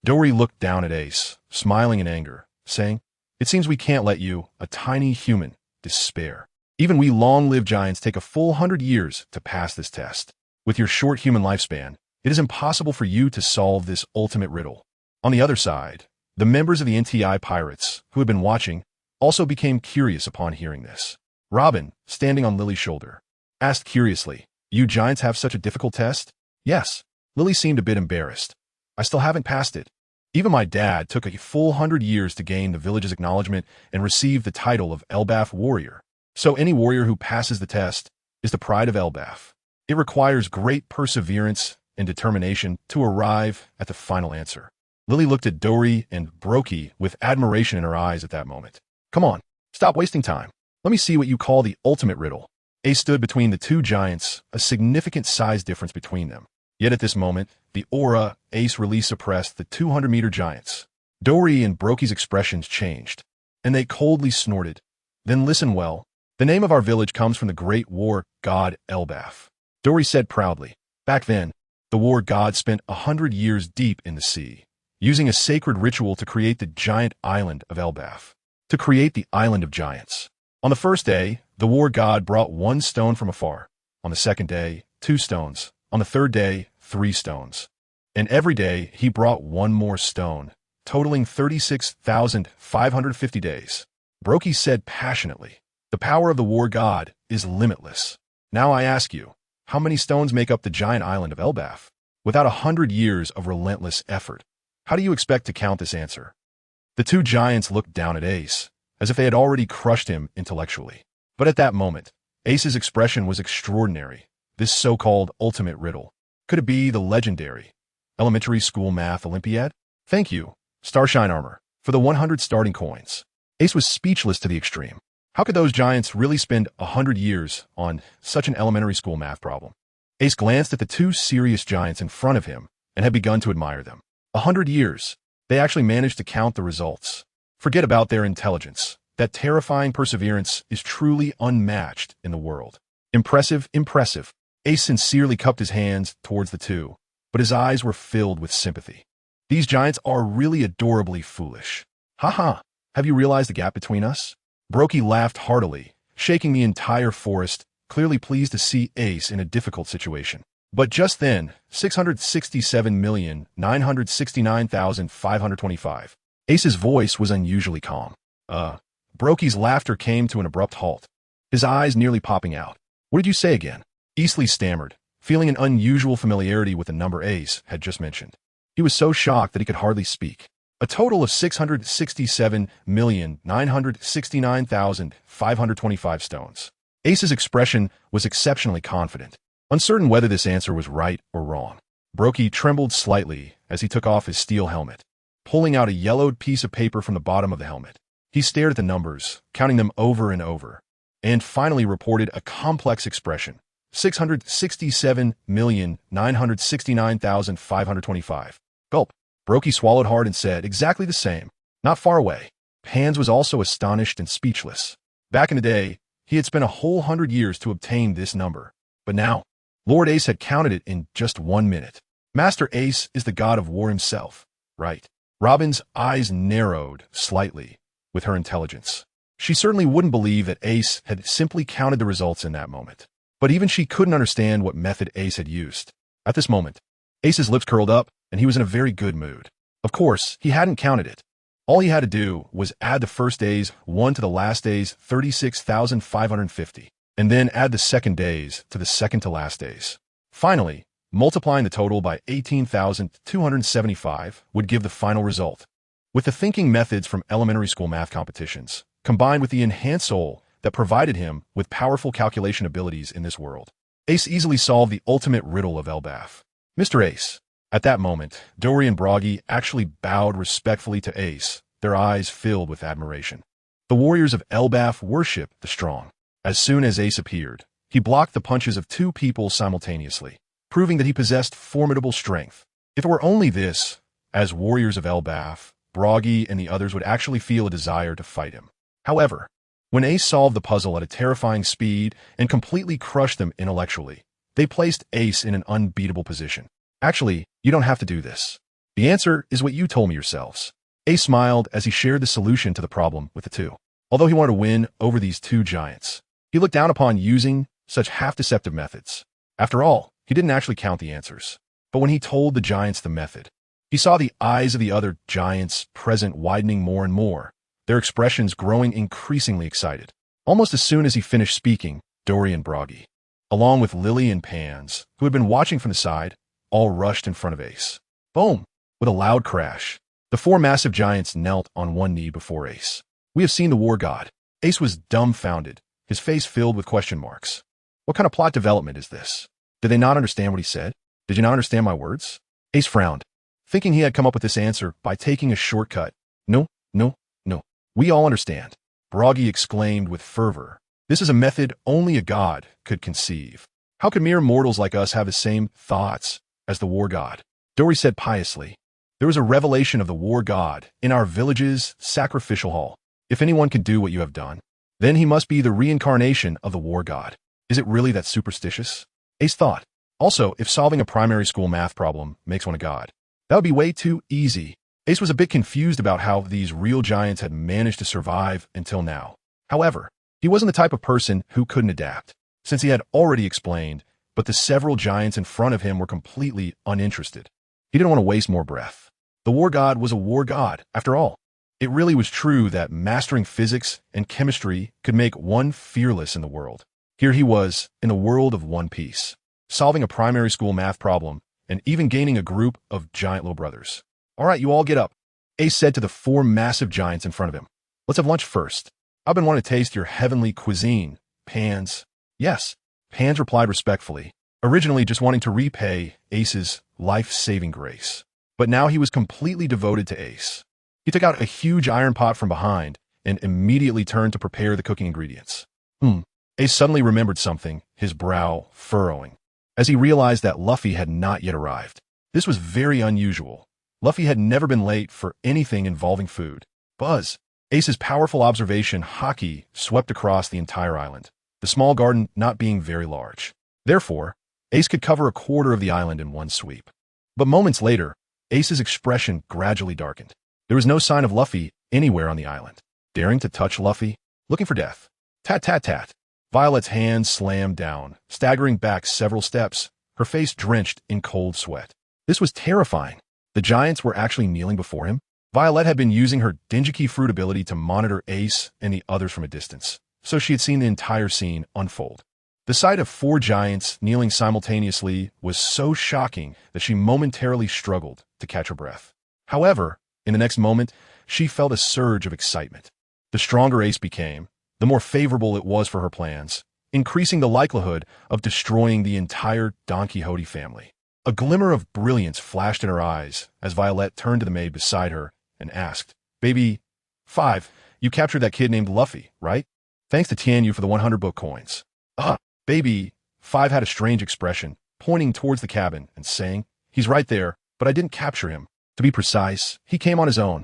Dory looked down at Ace, smiling in anger, saying, "It seems we can't let you, a tiny human, despair. Even we long-lived giants take a full 100 years to pass this test. With your short human lifespan, it is impossible for you to solve this ultimate riddle." On the other side, the members of the NTI pirates, who had been watching, also became curious upon hearing this. Robin, standing on Lily's shoulder, asked curiously, "You giants have such a difficult test?" "Yes." Lily seemed a bit embarrassed. "I still haven't passed it. Even my dad took a full 100 years to gain the village's acknowledgement and receive the title of Elbaf Warrior. So any warrior who passes the test is the pride of Elbaf. It requires great perseverance and determination to arrive at the final answer." Lily looked at Dory and Brokey with admiration in her eyes at that moment. "Come on, stop wasting time. Let me see what you call the ultimate riddle." Ace stood between the two giants, a significant size difference between them. Yet at this moment, the aura Ace released suppressed the 200-meter giants. Dory and Brokey's expressions changed, and they coldly snorted. "Then listen well. The name of our village comes from the great war god Elbaf." Dory said proudly, "Back then, the war god spent 100 years deep in the sea, using a sacred ritual to create the giant island of Elbaf. To create the island of giants. On the first day, the war god brought 1 stone from afar. On the second day, 2 stones. On the third day, 3 stones. And every day, he brought 1 more stone, totaling 36,550 days." Brokey said passionately, "The power of the war god is limitless. Now I ask you, how many stones make up the giant island of Elbaf? Without 100 years of relentless effort, how do you expect to count this answer?" The two giants looked down at Ace, as if they had already crushed him intellectually. But at that moment, Ace's expression was extraordinary. This so-called ultimate riddle. Could it be the legendary elementary school math Olympiad? "Thank you, Starshine Armor, for the 100 starting coins." Ace was speechless to the extreme. How could those giants really spend 100 years on such an elementary school math problem? Ace glanced at the two serious giants in front of him and had begun to admire them. 100 years. They actually managed to count the results. Forget about their intelligence. That terrifying perseverance is truly unmatched in the world. Impressive, impressive. Ace sincerely cupped his hands towards the two, but his eyes were filled with sympathy. "These giants are really adorably foolish. Ha! Have you realized the gap between us?" Brokey laughed heartily, shaking the entire forest, clearly pleased to see Ace in a difficult situation. But just then, 667,969,525. Ace's voice was unusually calm. Brokey's laughter came to an abrupt halt, his eyes nearly popping out. "What did you say again?" Eastleigh stammered, feeling an unusual familiarity with the number Ace had just mentioned. He was so shocked that he could hardly speak. A total of 667,969,525 stones. Ace's expression was exceptionally confident, uncertain whether this answer was right or wrong. Brokey trembled slightly as he took off his steel helmet, pulling out a yellowed piece of paper from the bottom of the helmet. He stared at the numbers, counting them over and over, and finally reported a complex expression. 667,969,525. Gulp. Brokey swallowed hard and said, "Exactly the same. Not far away." Pans was also astonished and speechless. Back in the day, he had spent a whole 100 years to obtain this number. But now, Lord Ace had counted it in just 1 minute. Master Ace is the god of war himself, right? Robin's eyes narrowed slightly with her intelligence. She certainly wouldn't believe that Ace had simply counted the results in that moment. But even she couldn't understand what method Ace had used. At this moment, Ace's lips curled up, and he was in a very good mood. Of course, he hadn't counted it. All he had to do was add the first day's 1 to the last day's 36,550, and then add the second day's to the second to last day's. Finally, multiplying the total by 18,275 would give the final result. With the thinking methods from elementary school math competitions, combined with the enhanced soul that provided him with powerful calculation abilities in this world, Ace easily solved the ultimate riddle of Elbaf. "Mr. Ace." At that moment, Dory and Broggy actually bowed respectfully to Ace, their eyes filled with admiration. The warriors of Elbaf worship the strong. As soon as Ace appeared, he blocked the punches of 2 people simultaneously, proving that he possessed formidable strength. If it were only this, as warriors of Elbaf, Broggy and the others would actually feel a desire to fight him. However, When Ace solved the puzzle at a terrifying speed and completely crushed them intellectually, they placed Ace in an unbeatable position. Actually, you don't have to do this. The answer is what you told me yourselves. Ace smiled as he shared the solution to the problem with the two. Although he wanted to win over these two giants, he looked down upon using such half-deceptive methods. After all, he didn't actually count the answers. But when he told the giants the method, he saw the eyes of the other giants present widening more and more, their expressions growing increasingly excited. Almost as soon as he finished speaking, Dory and Broggy, along with Lily and Pans, who had been watching from the side, all rushed in front of Ace. Boom! With a loud crash, the four massive giants knelt on one knee before Ace. We have seen the war god. Ace was dumbfounded, his face filled with question marks. What kind of plot development is this? Did they not understand what he said? Did you not understand my words? Ace frowned, thinking he had come up with this answer by taking a shortcut. No, no, no. We all understand. Broggy exclaimed with fervor. This is a method only a god could conceive. How could mere mortals like us have the same thoughts as the war god? Dory said piously. There was a revelation of the war god in our village's sacrificial hall. If anyone can do what you have done, then he must be the reincarnation of the war god. Is it really that superstitious? Ace thought. Also, if solving a primary school math problem makes one a god, that would be way too easy. Ace was a bit confused about how these real giants had managed to survive until now. However, he wasn't the type of person who couldn't adapt, since he had already explained, but the several giants in front of him were completely uninterested. He didn't want to waste more breath. The war god was a war god, after all. It really was true that mastering physics and chemistry could make one fearless in the world. Here he was, in the world of One Piece, solving a primary school math problem and even gaining a group of giant little brothers. All right, you all get up, Ace said to the four massive giants in front of him. Let's have lunch first. I've been wanting to taste your heavenly cuisine, Pans. Yes, Pans replied respectfully, originally just wanting to repay Ace's life-saving grace. But now he was completely devoted to Ace. He took out a huge iron pot from behind and immediately turned to prepare the cooking ingredients. Ace suddenly remembered something, his brow furrowing, as he realized that Luffy had not yet arrived. This was very unusual. Luffy had never been late for anything involving food. Buzz! Ace's powerful observation haki swept across the entire island, the small garden not being very large. Therefore, Ace could cover a quarter of the island in one sweep. But moments later, Ace's expression gradually darkened. There was no sign of Luffy anywhere on the island. Daring to touch Luffy, looking for death. Tat tat tat. Violet's hand slammed down, staggering back several steps, her face drenched in cold sweat. This was terrifying. The giants were actually kneeling before him. Violet had been using her Dengeki fruit ability to monitor Ace and the others from a distance, so she had seen the entire scene unfold. The sight of four giants kneeling simultaneously was so shocking that she momentarily struggled to catch her breath. However, in the next moment, she felt a surge of excitement. The stronger Ace became, the more favorable it was for her plans, increasing the likelihood of destroying the entire Don Quixote family. A glimmer of brilliance flashed in her eyes as Violet turned to the maid beside her and asked, Baby 5, you captured that kid named Luffy, right? Thanks to Tianyu for the 100 book coins. Baby 5 had a strange expression, pointing towards the cabin and saying, He's right there, but I didn't capture him. To be precise, he came on his own.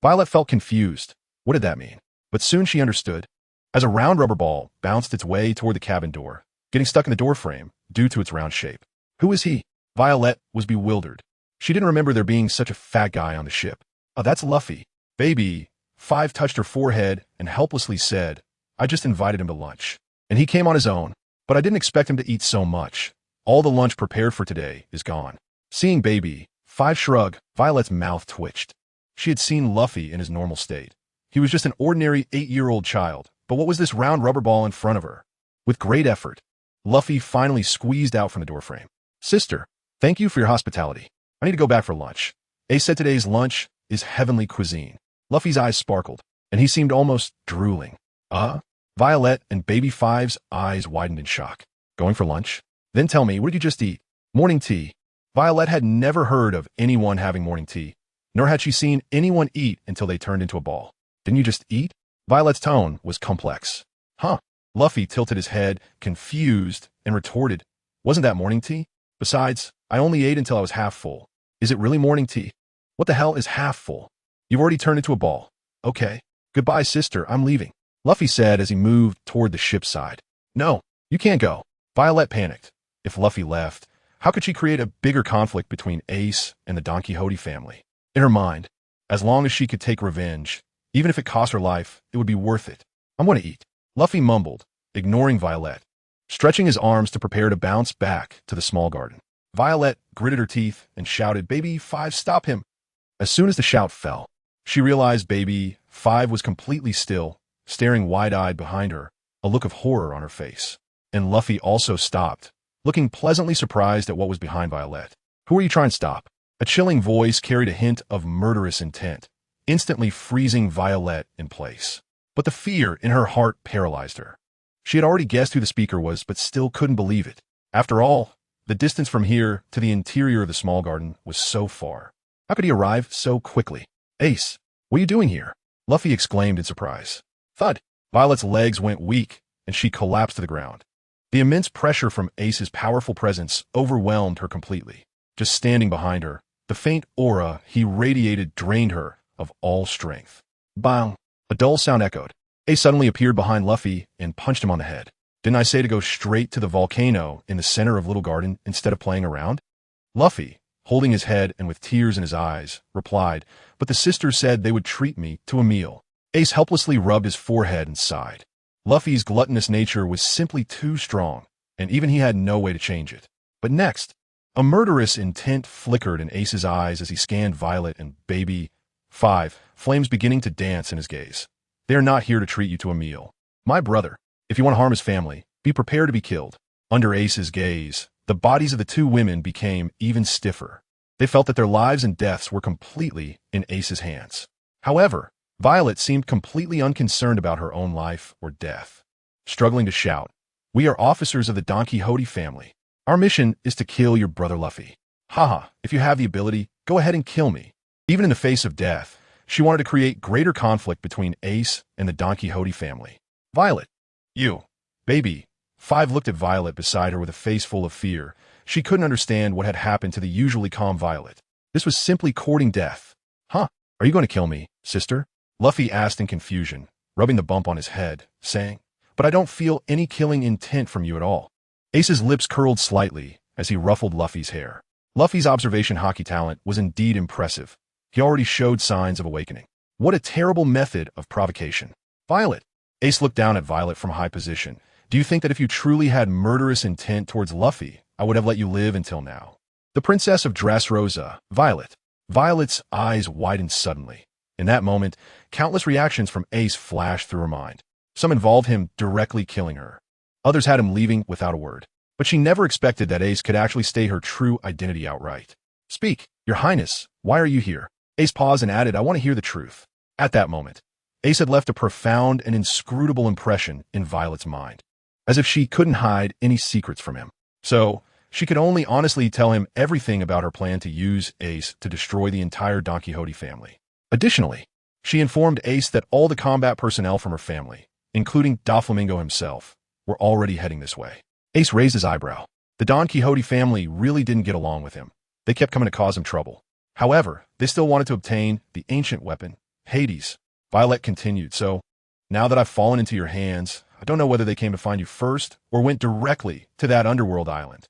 Violet felt confused. What did that mean? But soon she understood. As a round rubber ball bounced its way toward the cabin door, getting stuck in the door frame due to its round shape. Who is he? Violet was bewildered. She didn't remember there being such a fat guy on the ship. Oh, that's Luffy. Baby 5 touched her forehead and helplessly said, I just invited him to lunch. And he came on his own, but I didn't expect him to eat so much. All the lunch prepared for today is gone. Seeing Baby 5 shrug, Violet's mouth twitched. She had seen Luffy in his normal state. He was just an ordinary 8-year-old child, but what was this round rubber ball in front of her? With great effort, Luffy finally squeezed out from the doorframe. Sister, thank you for your hospitality. I need to go back for lunch. Ace said today's lunch is heavenly cuisine. Luffy's eyes sparkled, and he seemed almost drooling. Violet and Baby 5's eyes widened in shock. Going for lunch? Then tell me, what did you just eat? Morning tea. Violet had never heard of anyone having morning tea, nor had she seen anyone eat until they turned into a ball. Didn't you just eat? Violet's tone was complex. Luffy tilted his head, confused, and retorted, Wasn't that morning tea? Besides, I only ate until I was half full. Is it really morning tea? What the hell is half full? You've already turned into a ball. Okay. Goodbye, sister, I'm leaving. Luffy said as he moved toward the ship's side. No, you can't go. Violet panicked. If Luffy left, how could she create a bigger conflict between Ace and the Don Quixote family? In her mind, as long as she could take revenge, even if it cost her life, it would be worth it. I'm going to eat. Luffy mumbled, ignoring Violet, stretching his arms to prepare to bounce back to the small garden. Violet gritted her teeth and shouted, Baby 5, stop him. As soon as the shout fell, she realized Baby 5 was completely still, staring wide-eyed behind her, a look of horror on her face. And Luffy also stopped, looking pleasantly surprised at what was behind Violet. Who are you trying to stop? A chilling voice carried a hint of murderous intent, instantly freezing Violet in place. But the fear in her heart paralyzed her. She had already guessed who the speaker was, but still couldn't believe it. After all, the distance from here to the interior of the small garden was so far. How could he arrive so quickly? Ace, what are you doing here? Luffy exclaimed in surprise. Thud! Violet's legs went weak, and she collapsed to the ground. The immense pressure from Ace's powerful presence overwhelmed her completely. Just standing behind her, the faint aura he radiated drained her of all strength. Bang! A dull sound echoed. Ace suddenly appeared behind Luffy and punched him on the head. Didn't I say to go straight to the volcano in the center of Little Garden instead of playing around? Luffy, holding his head and with tears in his eyes, replied, But the sisters said they would treat me to a meal. Ace helplessly rubbed his forehead and sighed. Luffy's gluttonous nature was simply too strong, and even he had no way to change it. But next, a murderous intent flickered in Ace's eyes as he scanned Violet and Baby 5, flames beginning to dance in his gaze. They are not here to treat you to a meal. My brother, if you want to harm his family, be prepared to be killed. Under Ace's gaze, the bodies of the two women became even stiffer. They felt that their lives and deaths were completely in Ace's hands. However, Violet seemed completely unconcerned about her own life or death. Struggling to shout, We are officers of the Don Quixote family. Our mission is to kill your brother Luffy. Haha, if you have the ability, go ahead and kill me. Even in the face of death, she wanted to create greater conflict between Ace and the Don Quixote family. Violet, you. Baby 5 looked at Violet beside her with a face full of fear. She couldn't understand what had happened to the usually calm Violet. This was simply courting death. Huh? Are you going to kill me, sister? Luffy asked in confusion, rubbing the bump on his head, saying, But I don't feel any killing intent from you at all. Ace's lips curled slightly as he ruffled Luffy's hair. Luffy's observation hockey talent was indeed impressive. He already showed signs of awakening. What a terrible method of provocation. Violet. Ace looked down at Violet from a high position. Do you think that if you truly had murderous intent towards Luffy, I would have let you live until now? The princess of Dressrosa, Violet. Violet's eyes widened suddenly. In that moment, countless reactions from Ace flashed through her mind. Some involved him directly killing her. Others had him leaving without a word. But she never expected that Ace could actually state her true identity outright. Speak, Your Highness, why are you here? Ace paused and added, I want to hear the truth. At that moment, Ace had left a profound and inscrutable impression in Violet's mind, as if she couldn't hide any secrets from him. So, she could only honestly tell him everything about her plan to use Ace to destroy the entire Don Quixote family. Additionally, she informed Ace that all the combat personnel from her family, including Doflamingo himself, were already heading this way. Ace raised his eyebrow. The Don Quixote family really didn't get along with him. They kept coming to cause him trouble. However, they still wanted to obtain the ancient weapon, Hades. Violet continued, So, now that I've fallen into your hands, I don't know whether they came to find you first or went directly to that underworld island.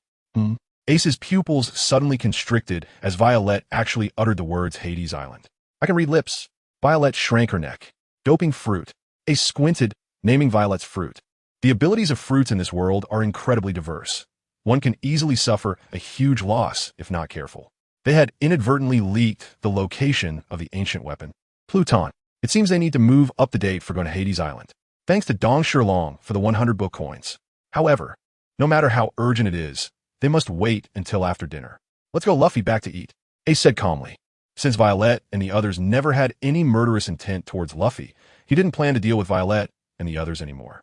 Ace's pupils suddenly constricted as Violet actually uttered the words Hades Island. I can read lips. Violet shrank her neck. Doping fruit. Ace squinted, naming Violet's fruit. The abilities of fruits in this world are incredibly diverse. One can easily suffer a huge loss if not careful. They had inadvertently leaked the location of the ancient weapon, Pluton. It seems they need to move up the date for going to Hades Island. Thanks to Dong Shilong for the 100 book coins. However, no matter how urgent it is, they must wait until after dinner. Let's go Luffy back to eat, Ace said calmly. Since Violet and the others never had any murderous intent towards Luffy, he didn't plan to deal with Violet and the others anymore.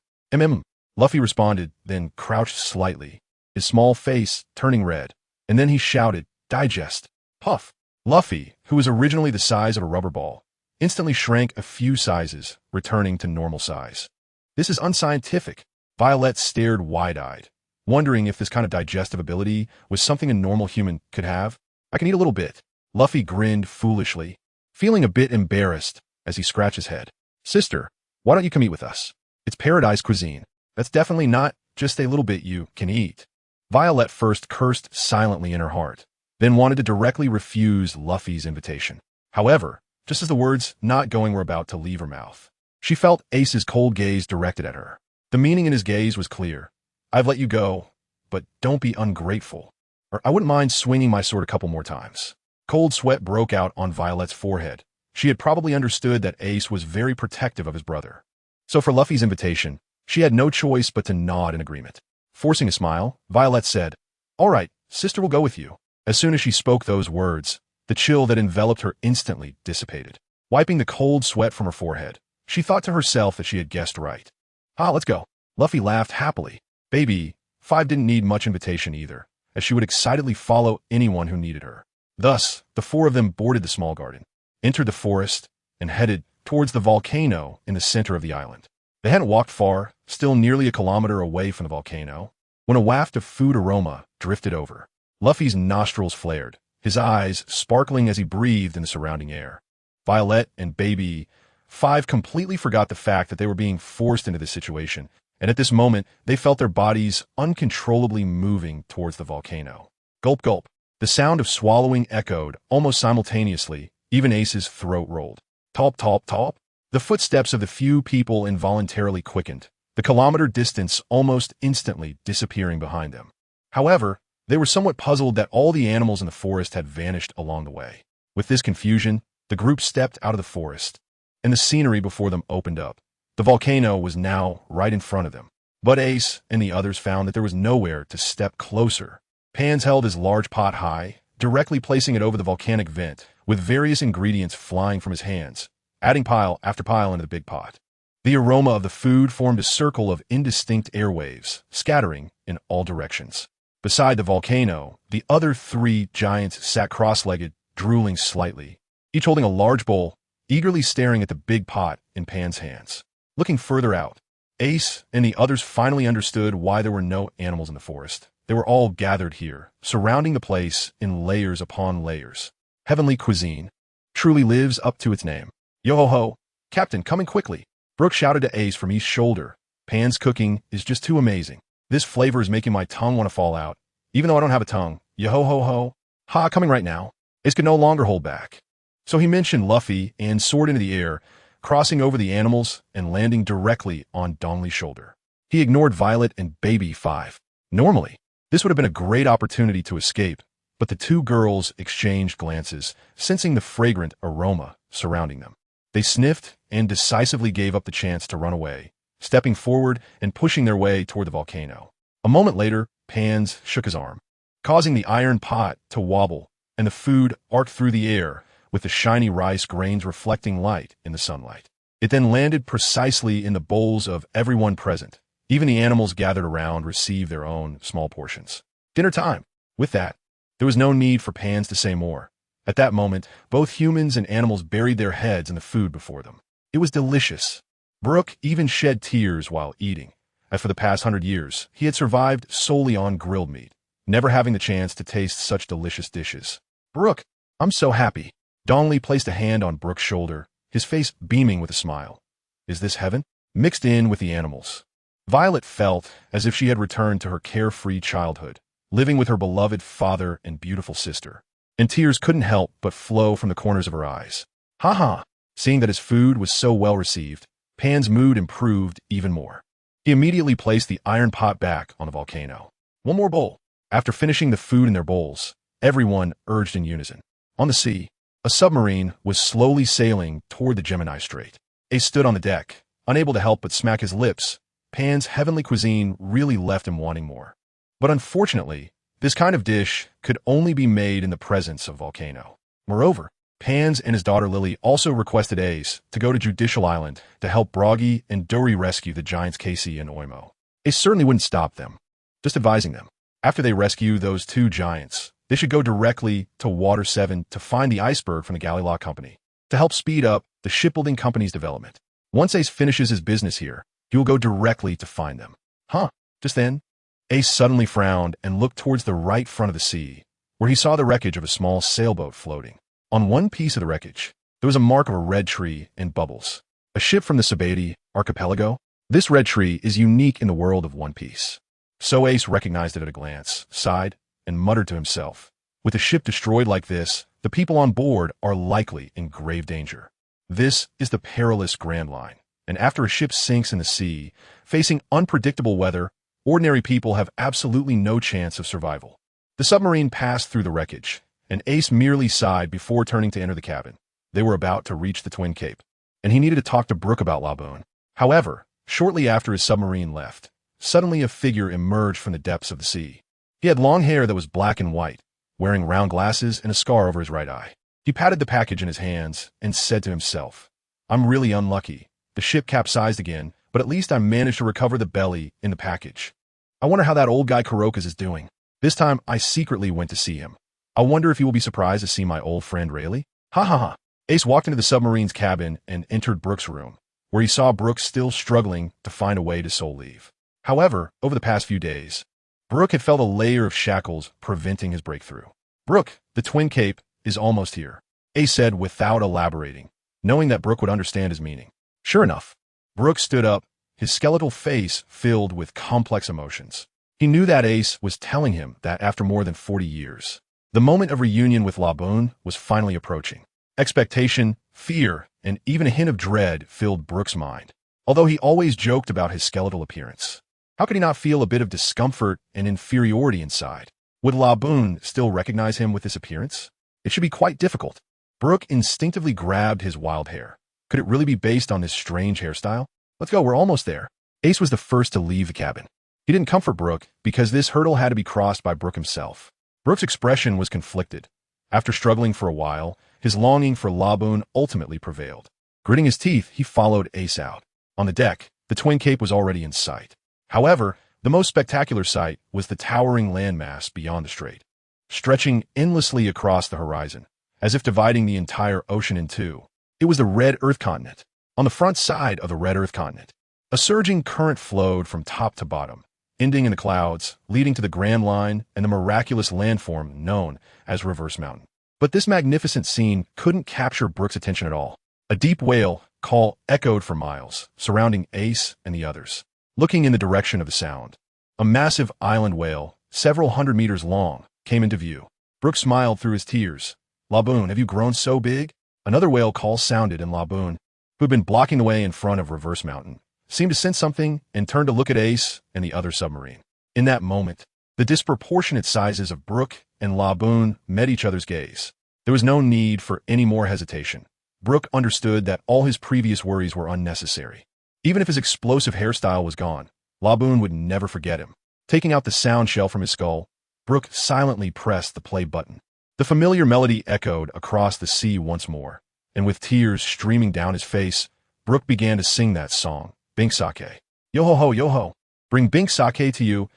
Luffy responded, then crouched slightly, his small face turning red, and then he shouted, Digest. Puff. Luffy, who was originally the size of a rubber ball, instantly shrank a few sizes, returning to normal size. This is unscientific. Violet stared wide-eyed, wondering if this kind of digestive ability was something a normal human could have. I can eat a little bit. Luffy grinned foolishly, feeling a bit embarrassed as he scratched his head. Sister, Why don't you come eat with us? It's paradise cuisine. That's definitely not just a little bit you can eat. Violet first cursed silently in her heart, then wanted to directly refuse Luffy's invitation. However, just as the words "not going" were about to leave her mouth, she felt Ace's cold gaze directed at her. The meaning in his gaze was clear. I've let you go, but don't be ungrateful, or I wouldn't mind swinging my sword a couple more times. Cold sweat broke out on Violet's forehead. She had probably understood that Ace was very protective of his brother. So for Luffy's invitation, she had no choice but to nod in agreement. Forcing a smile, Violet said, "All right, sister will go with you." As soon as she spoke those words, the chill that enveloped her instantly dissipated. Wiping the cold sweat from her forehead, she thought to herself that she had guessed right. Let's go." Luffy laughed happily. Baby 5 didn't need much invitation either, as she would excitedly follow anyone who needed her. Thus, the four of them boarded the small garden, entered the forest, and headed towards the volcano in the center of the island. They hadn't walked far, still nearly a kilometer away from the volcano, when a waft of food aroma drifted over. Luffy's nostrils flared, his eyes sparkling as he breathed in the surrounding air. Violet and Baby 5 completely forgot the fact that they were being forced into this situation, and at this moment, they felt their bodies uncontrollably moving towards the volcano. Gulp gulp. The sound of swallowing echoed almost simultaneously. Even Ace's throat rolled. Talp talp talp. The footsteps of the few people involuntarily quickened, the kilometer distance almost instantly disappearing behind them. However, they were somewhat puzzled that all the animals in the forest had vanished along the way. With this confusion, the group stepped out of the forest, and the scenery before them opened up. The volcano was now right in front of them. But Ace and the others found that there was nowhere to step closer. Pans held his large pot high, directly placing it over the volcanic vent, with various ingredients flying from his hands, adding pile after pile into the big pot. The aroma of the food formed a circle of indistinct airwaves, scattering in all directions. Beside the volcano, the other 3 giants sat cross-legged, drooling slightly, each holding a large bowl, eagerly staring at the big pot in Pan's hands. Looking further out, Ace and the others finally understood why there were no animals in the forest. They were all gathered here, surrounding the place in layers upon layers. Heavenly cuisine truly lives up to its name. Yo-ho-ho, Captain, coming quickly. Brook shouted to Ace from East's shoulder. Pan's cooking is just too amazing. This flavor is making my tongue want to fall out, even though I don't have a tongue. Yo-ho-ho-ho. Coming right now. Ace could no longer hold back. So he mentioned Luffy and soared into the air, crossing over the animals and landing directly on Dongley's shoulder. He ignored Violet and Baby 5. Normally, this would have been a great opportunity to escape, but the 2 girls exchanged glances, sensing the fragrant aroma surrounding them. They sniffed and decisively gave up the chance to run away, stepping forward and pushing their way toward the volcano. A moment later, Pans shook his arm, causing the iron pot to wobble, and the food arced through the air, with the shiny rice grains reflecting light in the sunlight. It then landed precisely in the bowls of everyone present. Even the animals gathered around received their own small portions. Dinner time. With that, there was no need for Pans to say more. At that moment, both humans and animals buried their heads in the food before them. It was delicious. Brook even shed tears while eating, as for the past 100 years, he had survived solely on grilled meat, never having the chance to taste such delicious dishes. Brook, I'm so happy. Dongley placed a hand on Brook's shoulder, his face beaming with a smile. Is this heaven? Mixed in with the animals. Violet felt as if she had returned to her carefree childhood, living with her beloved father and beautiful sister, and tears couldn't help but flow from the corners of her eyes. Ha! Seeing that his food was so well received, Pan's mood improved even more. He immediately placed the iron pot back on the volcano. One more bowl. After finishing the food in their bowls, everyone urged in unison. On the sea, a submarine was slowly sailing toward the Gemini Strait. Ace stood on the deck, unable to help but smack his lips. Pan's heavenly cuisine really left him wanting more. But unfortunately, this kind of dish could only be made in the presence of Volcano. Moreover, Pans and his daughter Lily also requested Ace to go to Judicial Island to help Broggy and Dory rescue the giants Casey and Oimo. Ace certainly wouldn't stop them, just advising them. After they rescue those 2 giants, they should go directly to Water 7 to find the iceberg from the Galley-Lock Company, to help speed up the shipbuilding company's development. Once Ace finishes his business here, he will go directly to find them. Just then, Ace suddenly frowned and looked towards the right front of the sea, where he saw the wreckage of a small sailboat floating. On one piece of the wreckage, there was a mark of a red tree and bubbles. A ship from the Sabaody archipelago? This red tree is unique in the world of One Piece. So Ace recognized it at a glance, sighed, and muttered to himself. With a ship destroyed like this, the people on board are likely in grave danger. This is the perilous Grand Line, and after a ship sinks in the sea, facing unpredictable weather, ordinary people have absolutely no chance of survival. The submarine passed through the wreckage, and Ace merely sighed before turning to enter the cabin. They were about to reach the Twin Cape, and he needed to talk to Brook about Laboon. However, shortly after his submarine left, suddenly a figure emerged from the depths of the sea. He had long hair that was black and white, wearing round glasses and a scar over his right eye. He patted the package in his hands and said to himself, "I'm really unlucky. The ship capsized again, but at least I managed to recover the belly in the package. I wonder how that old guy Kurokas is doing. This time I secretly went to see him. I wonder if he will be surprised to see my old friend Rayleigh. Ha ha ha." Ace walked into the submarine's cabin and entered Brook's room, where he saw Brook still struggling to find a way to soul leave. However, over the past few days, Brook had felt a layer of shackles preventing his breakthrough. "Brook, the Twin Cape is almost here," Ace said without elaborating, knowing that Brook would understand his meaning. Sure enough, Brook stood up, his skeletal face filled with complex emotions. He knew that Ace was telling him that after more than 40 years, the moment of reunion with Laboon was finally approaching. Expectation, fear, and even a hint of dread filled Brook's mind, although he always joked about his skeletal appearance. How could he not feel a bit of discomfort and inferiority inside? Would Laboon still recognize him with this appearance? It should be quite difficult. Brook instinctively grabbed his wild hair. Could it really be based on this strange hairstyle? "Let's go, we're almost there." Ace was the first to leave the cabin. He didn't comfort Brook because this hurdle had to be crossed by Brook himself. Brook's expression was conflicted. After struggling for a while, his longing for Laboon ultimately prevailed. Gritting his teeth, he followed Ace out. On the deck, the Twin Cape was already in sight. However, the most spectacular sight was the towering landmass beyond the strait, stretching endlessly across the horizon, as if dividing the entire ocean in two. It was the Red Earth continent. On the front side of the Red Earth continent, a surging current flowed from top to bottom, ending in the clouds, leading to the Grand Line and the miraculous landform known as Reverse Mountain. But this magnificent scene couldn't capture Brook's attention at all. A deep whale call echoed for miles, surrounding Ace and the others. Looking in the direction of the sound, a massive island whale, several hundred meters long, came into view. Brook smiled through his tears. "Laboon, have you grown so big?" Another whale call sounded, and Laboon, who had been blocking the way in front of Reverse Mountain, seemed to sense something and turned to look at Ace and the other submarine. In that moment, the disproportionate sizes of Brook and Laboon met each other's gaze. There was no need for any more hesitation. Brook understood that all his previous worries were unnecessary. Even if his explosive hairstyle was gone, Laboon would never forget him. Taking out the sound shell from his skull, Brook silently pressed the play button. The familiar melody echoed across the sea once more, and with tears streaming down his face, Brook began to sing that song, Bink Sake. Yo-ho-ho, yo-ho. Bring Bink Sake to you.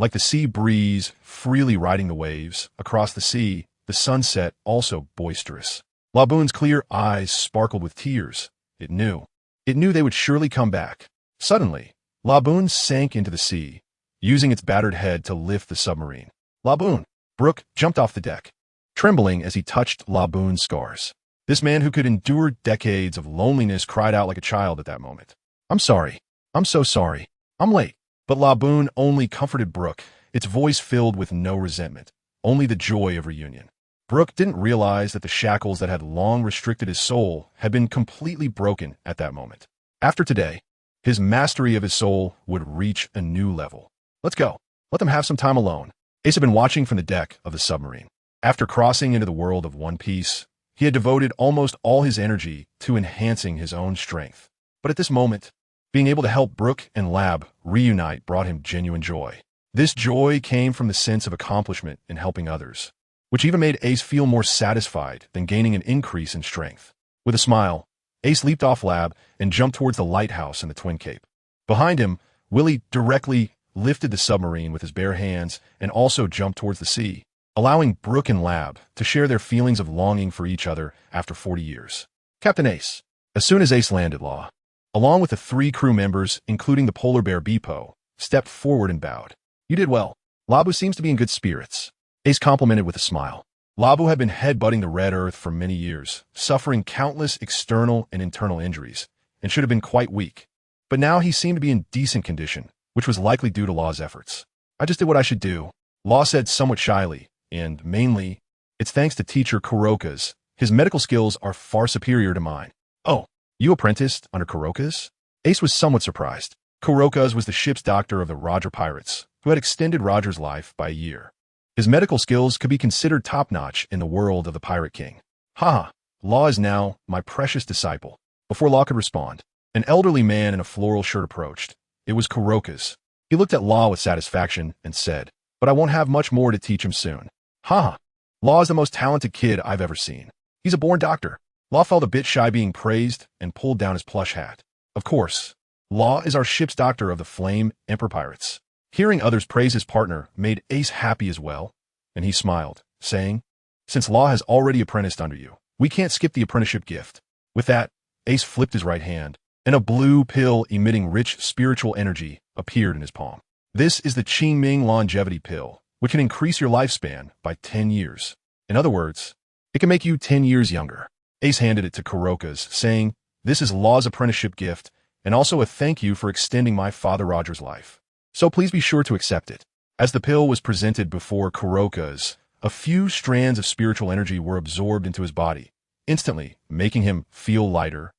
Like the sea breeze freely riding the waves, across the sea, the sunset also boisterous. Laboon's clear eyes sparkled with tears. It knew they would surely come back. Suddenly, Laboon sank into the sea, using its battered head to lift the submarine. "Laboon!" Brook jumped off the deck, trembling as he touched Laboon's scars. This man who could endure decades of loneliness cried out like a child at that moment. "I'm sorry. I'm so sorry. I'm late." But Laboon only comforted Brook, its voice filled with no resentment, only the joy of reunion. Brook didn't realize that the shackles that had long restricted his soul had been completely broken at that moment. After today, his mastery of his soul would reach a new level. "Let's go. Let them have some time alone." Ace had been watching from the deck of the submarine. After crossing into the world of One Piece, he had devoted almost all his energy to enhancing his own strength. But at this moment, being able to help Brook and Lab reunite brought him genuine joy. This joy came from the sense of accomplishment in helping others, which even made Ace feel more satisfied than gaining an increase in strength. With a smile, Ace leaped off Lab and jumped towards the lighthouse in the Twin Cape. Behind him, Willie directly lifted the submarine with his bare hands and also jumped towards the sea, allowing Brook and Lab to share their feelings of longing for each other after 40 years. Captain Ace. As soon as Ace landed, Law, along with the 3 crew members, including the polar bear Bepo, stepped forward and bowed. "You did well. Labu seems to be in good spirits." Ace complimented with a smile. Labu had been headbutting the Red Earth for many years, suffering countless external and internal injuries, and should have been quite weak. But now he seemed to be in decent condition, which was likely due to Law's efforts. I just did what I should do, Law said somewhat shyly, and mainly, it's thanks to teacher Kuroka's. His medical skills are far superior to mine. Oh, you apprenticed under Kuroka's? Ace was somewhat surprised. Kuroka's was the ship's doctor of the Roger Pirates, who had extended Roger's life by a year. His medical skills could be considered top-notch in the world of the Pirate King. Ha! Law is now my precious disciple. Before Law could respond, an elderly man in a floral shirt approached. It was Kuroka's. He looked at Law with satisfaction and said, "But I won't have much more to teach him soon." Ha! Law is the most talented kid I've ever seen. He's a born doctor. Law felt a bit shy being praised and pulled down his plush hat. Of course, Law is our ship's doctor of the Flame Emperor Pirates. Hearing others praise his partner made Ace happy as well, and he smiled, saying, "Since Law has already apprenticed under you, we can't skip the apprenticeship gift." With that, Ace flipped his right hand, and a blue pill emitting rich spiritual energy appeared in his palm. This is the Qingming Longevity Pill, which can increase your lifespan by 10 years. In other words, it can make you 10 years younger. Ace handed it to Kuroka's, saying, "This is Law's apprenticeship gift, and also a thank you for extending my father Roger's life. So please be sure to accept it." As the pill was presented before Kuroka's, a few strands of spiritual energy were absorbed into his body, instantly making him feel lighter,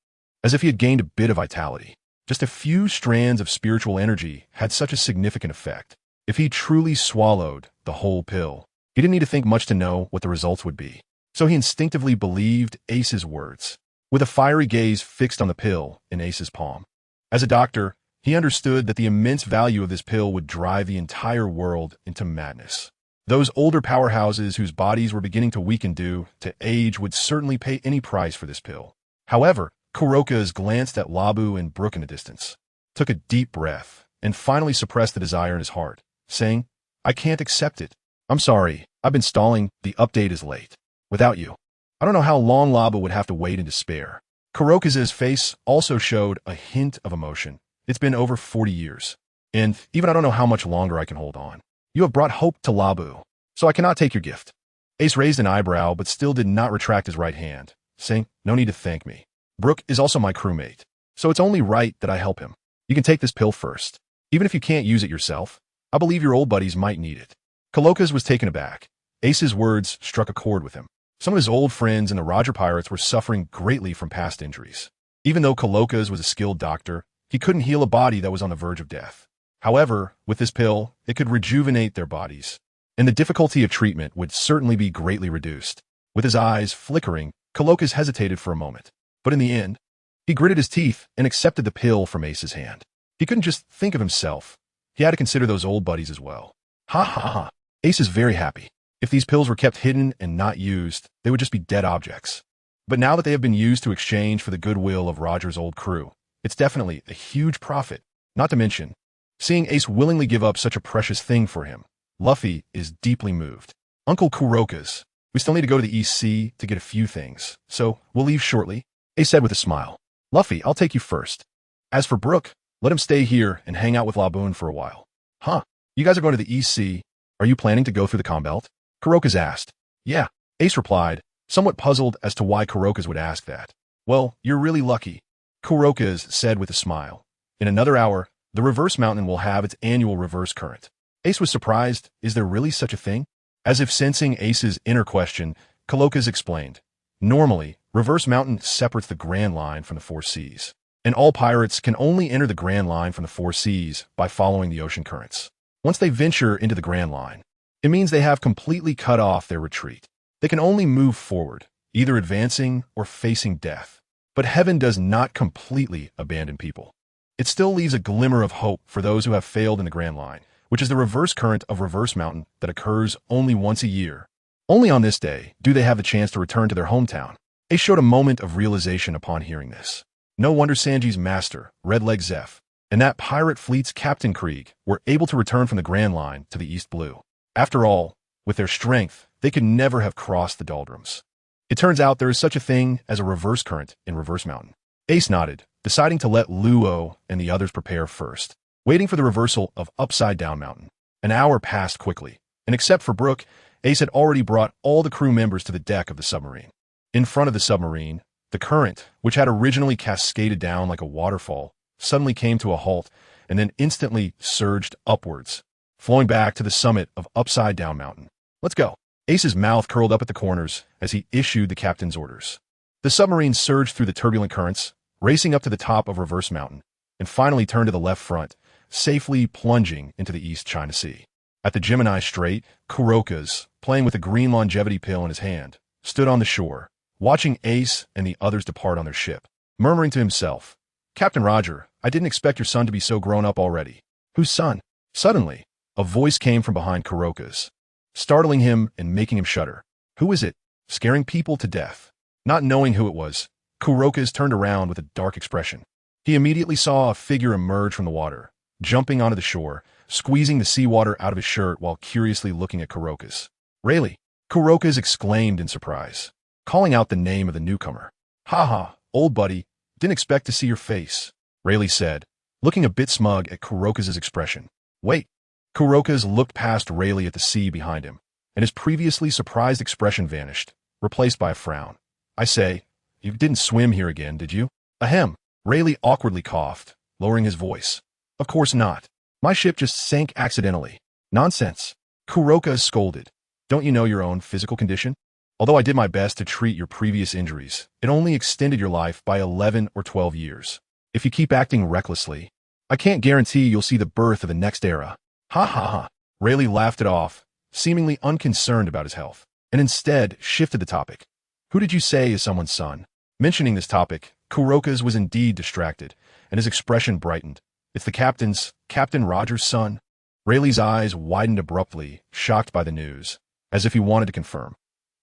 as if he had gained a bit of vitality. Just a few strands of spiritual energy had such a significant effect. If he truly swallowed the whole pill, he didn't need to think much to know what the results would be. So he instinctively believed Ace's words, with a fiery gaze fixed on the pill in Ace's palm. As a doctor, he understood that the immense value of this pill would drive the entire world into madness. Those older powerhouses whose bodies were beginning to weaken due to age would certainly pay any price for this pill. However, Kuroka's glanced at Labu and Brook in the distance, took a deep breath, and finally suppressed the desire in his heart, saying, "I can't accept it. I'm sorry, I've been stalling, the update is late. Without you, I don't know how long Labu would have to wait in despair." Kuroka's face also showed a hint of emotion. "It's been over 40 years, and even I don't know how much longer I can hold on. You have brought hope to Labu, so I cannot take your gift." Ace raised an eyebrow but still did not retract his right hand, saying, "No need to thank me. Brook is also my crewmate, so it's only right that I help him. You can take this pill first. Even if you can't use it yourself, I believe your old buddies might need it." Kuroka's was taken aback. Ace's words struck a chord with him. Some of his old friends in the Roger Pirates were suffering greatly from past injuries. Even though Kuroka's was a skilled doctor, he couldn't heal a body that was on the verge of death. However, with this pill, it could rejuvenate their bodies, and the difficulty of treatment would certainly be greatly reduced. With his eyes flickering, Kuroka's hesitated for a moment, but in the end, he gritted his teeth and accepted the pill from Ace's hand. He couldn't just think of himself. He had to consider those old buddies as well. Ha ha ha. Ace is very happy. If these pills were kept hidden and not used, they would just be dead objects. But now that they have been used to exchange for the goodwill of Roger's old crew, it's definitely a huge profit. Not to mention, seeing Ace willingly give up such a precious thing for him, Luffy is deeply moved. "Uncle Kuroka's, we still need to go to the East Sea to get a few things, so we'll leave shortly," Ace said with a smile. "Luffy, I'll take you first. As for Brook, let him stay here and hang out with Laboon for a while." "Huh? You guys are going to the East Sea. Are you planning to go through the Calm Belt?" Kuroka's asked. "Yeah," Ace replied, somewhat puzzled as to why Kuroka's would ask that. "Well, you're really lucky," Kuroka's said with a smile. "In another hour, the Reverse Mountain will have its annual reverse current." Ace was surprised. Is there really such a thing? As if sensing Ace's inner question, Kuroka's explained. Normally, Reverse Mountain separates the Grand Line from the Four Seas, and all pirates can only enter the Grand Line from the Four Seas by following the ocean currents. Once they venture into the Grand Line, it means they have completely cut off their retreat. They can only move forward, either advancing or facing death. But heaven does not completely abandon people. It still leaves a glimmer of hope for those who have failed in the Grand Line, which is the reverse current of Reverse Mountain that occurs only once a year. Only on this day do they have the chance to return to their hometown. Ace showed a moment of realization upon hearing this. No wonder Sanji's master, Redleg Zeph, and that pirate fleet's Captain Krieg were able to return from the Grand Line to the East Blue. After all, with their strength, they could never have crossed the doldrums. It turns out there is such a thing as a reverse current in Reverse Mountain. Ace nodded, deciding to let Luo and the others prepare first, waiting for the reversal of Upside Down Mountain. An hour passed quickly, and except for Brook, Ace had already brought all the crew members to the deck of the submarine. In front of the submarine, The current, which had originally cascaded down like a waterfall, suddenly came to a halt and then instantly surged upwards, flowing back to the summit of Upside Down Mountain. Let's go. Ace's mouth curled up at the corners as he issued the captain's orders. The submarine surged through the turbulent currents, racing up to the top of Reverse Mountain, and finally turned to the left front, safely plunging into the East China Sea. At the Gemini Strait, Kurokas, playing with a green longevity pill in his hand, stood on the shore, watching Ace and the others depart on their ship, murmuring to himself, "Captain Roger, I didn't expect your son to be so grown up already." "Whose son?" Suddenly, a voice came from behind Kurokas, startling him and making him shudder. "Who is it?" Scaring people to death. Not knowing who it was, Kurokas turned around with a dark expression. He immediately saw a figure emerge from the water, jumping onto the shore, squeezing the seawater out of his shirt while curiously looking at Kurokas. "Rayleigh!" Kurokas exclaimed in surprise, calling out the name of the newcomer. "Ha ha, old buddy, didn't expect to see your face," Rayleigh said, looking a bit smug at Kurokas' expression. "Wait." Kurokas looked past Rayleigh at the sea behind him, and his previously surprised expression vanished, replaced by a frown. "I say, you didn't swim here again, did you?" "Ahem." Rayleigh awkwardly coughed, lowering his voice. "Of course not. My ship just sank accidentally." "Nonsense." Kurokas scolded. "Don't you know your own physical condition? Although I did my best to treat your previous injuries, it only extended your life by 11 or 12 years. If you keep acting recklessly, I can't guarantee you'll see the birth of the next era." "Ha ha ha." Rayleigh laughed it off, seemingly unconcerned about his health, and instead shifted the topic. "Who did you say is someone's son?" Mentioning this topic, Kurokas was indeed distracted, and his expression brightened. "It's the captain's, Captain Roger's son." Rayleigh's eyes widened abruptly, shocked by the news, as if he wanted to confirm.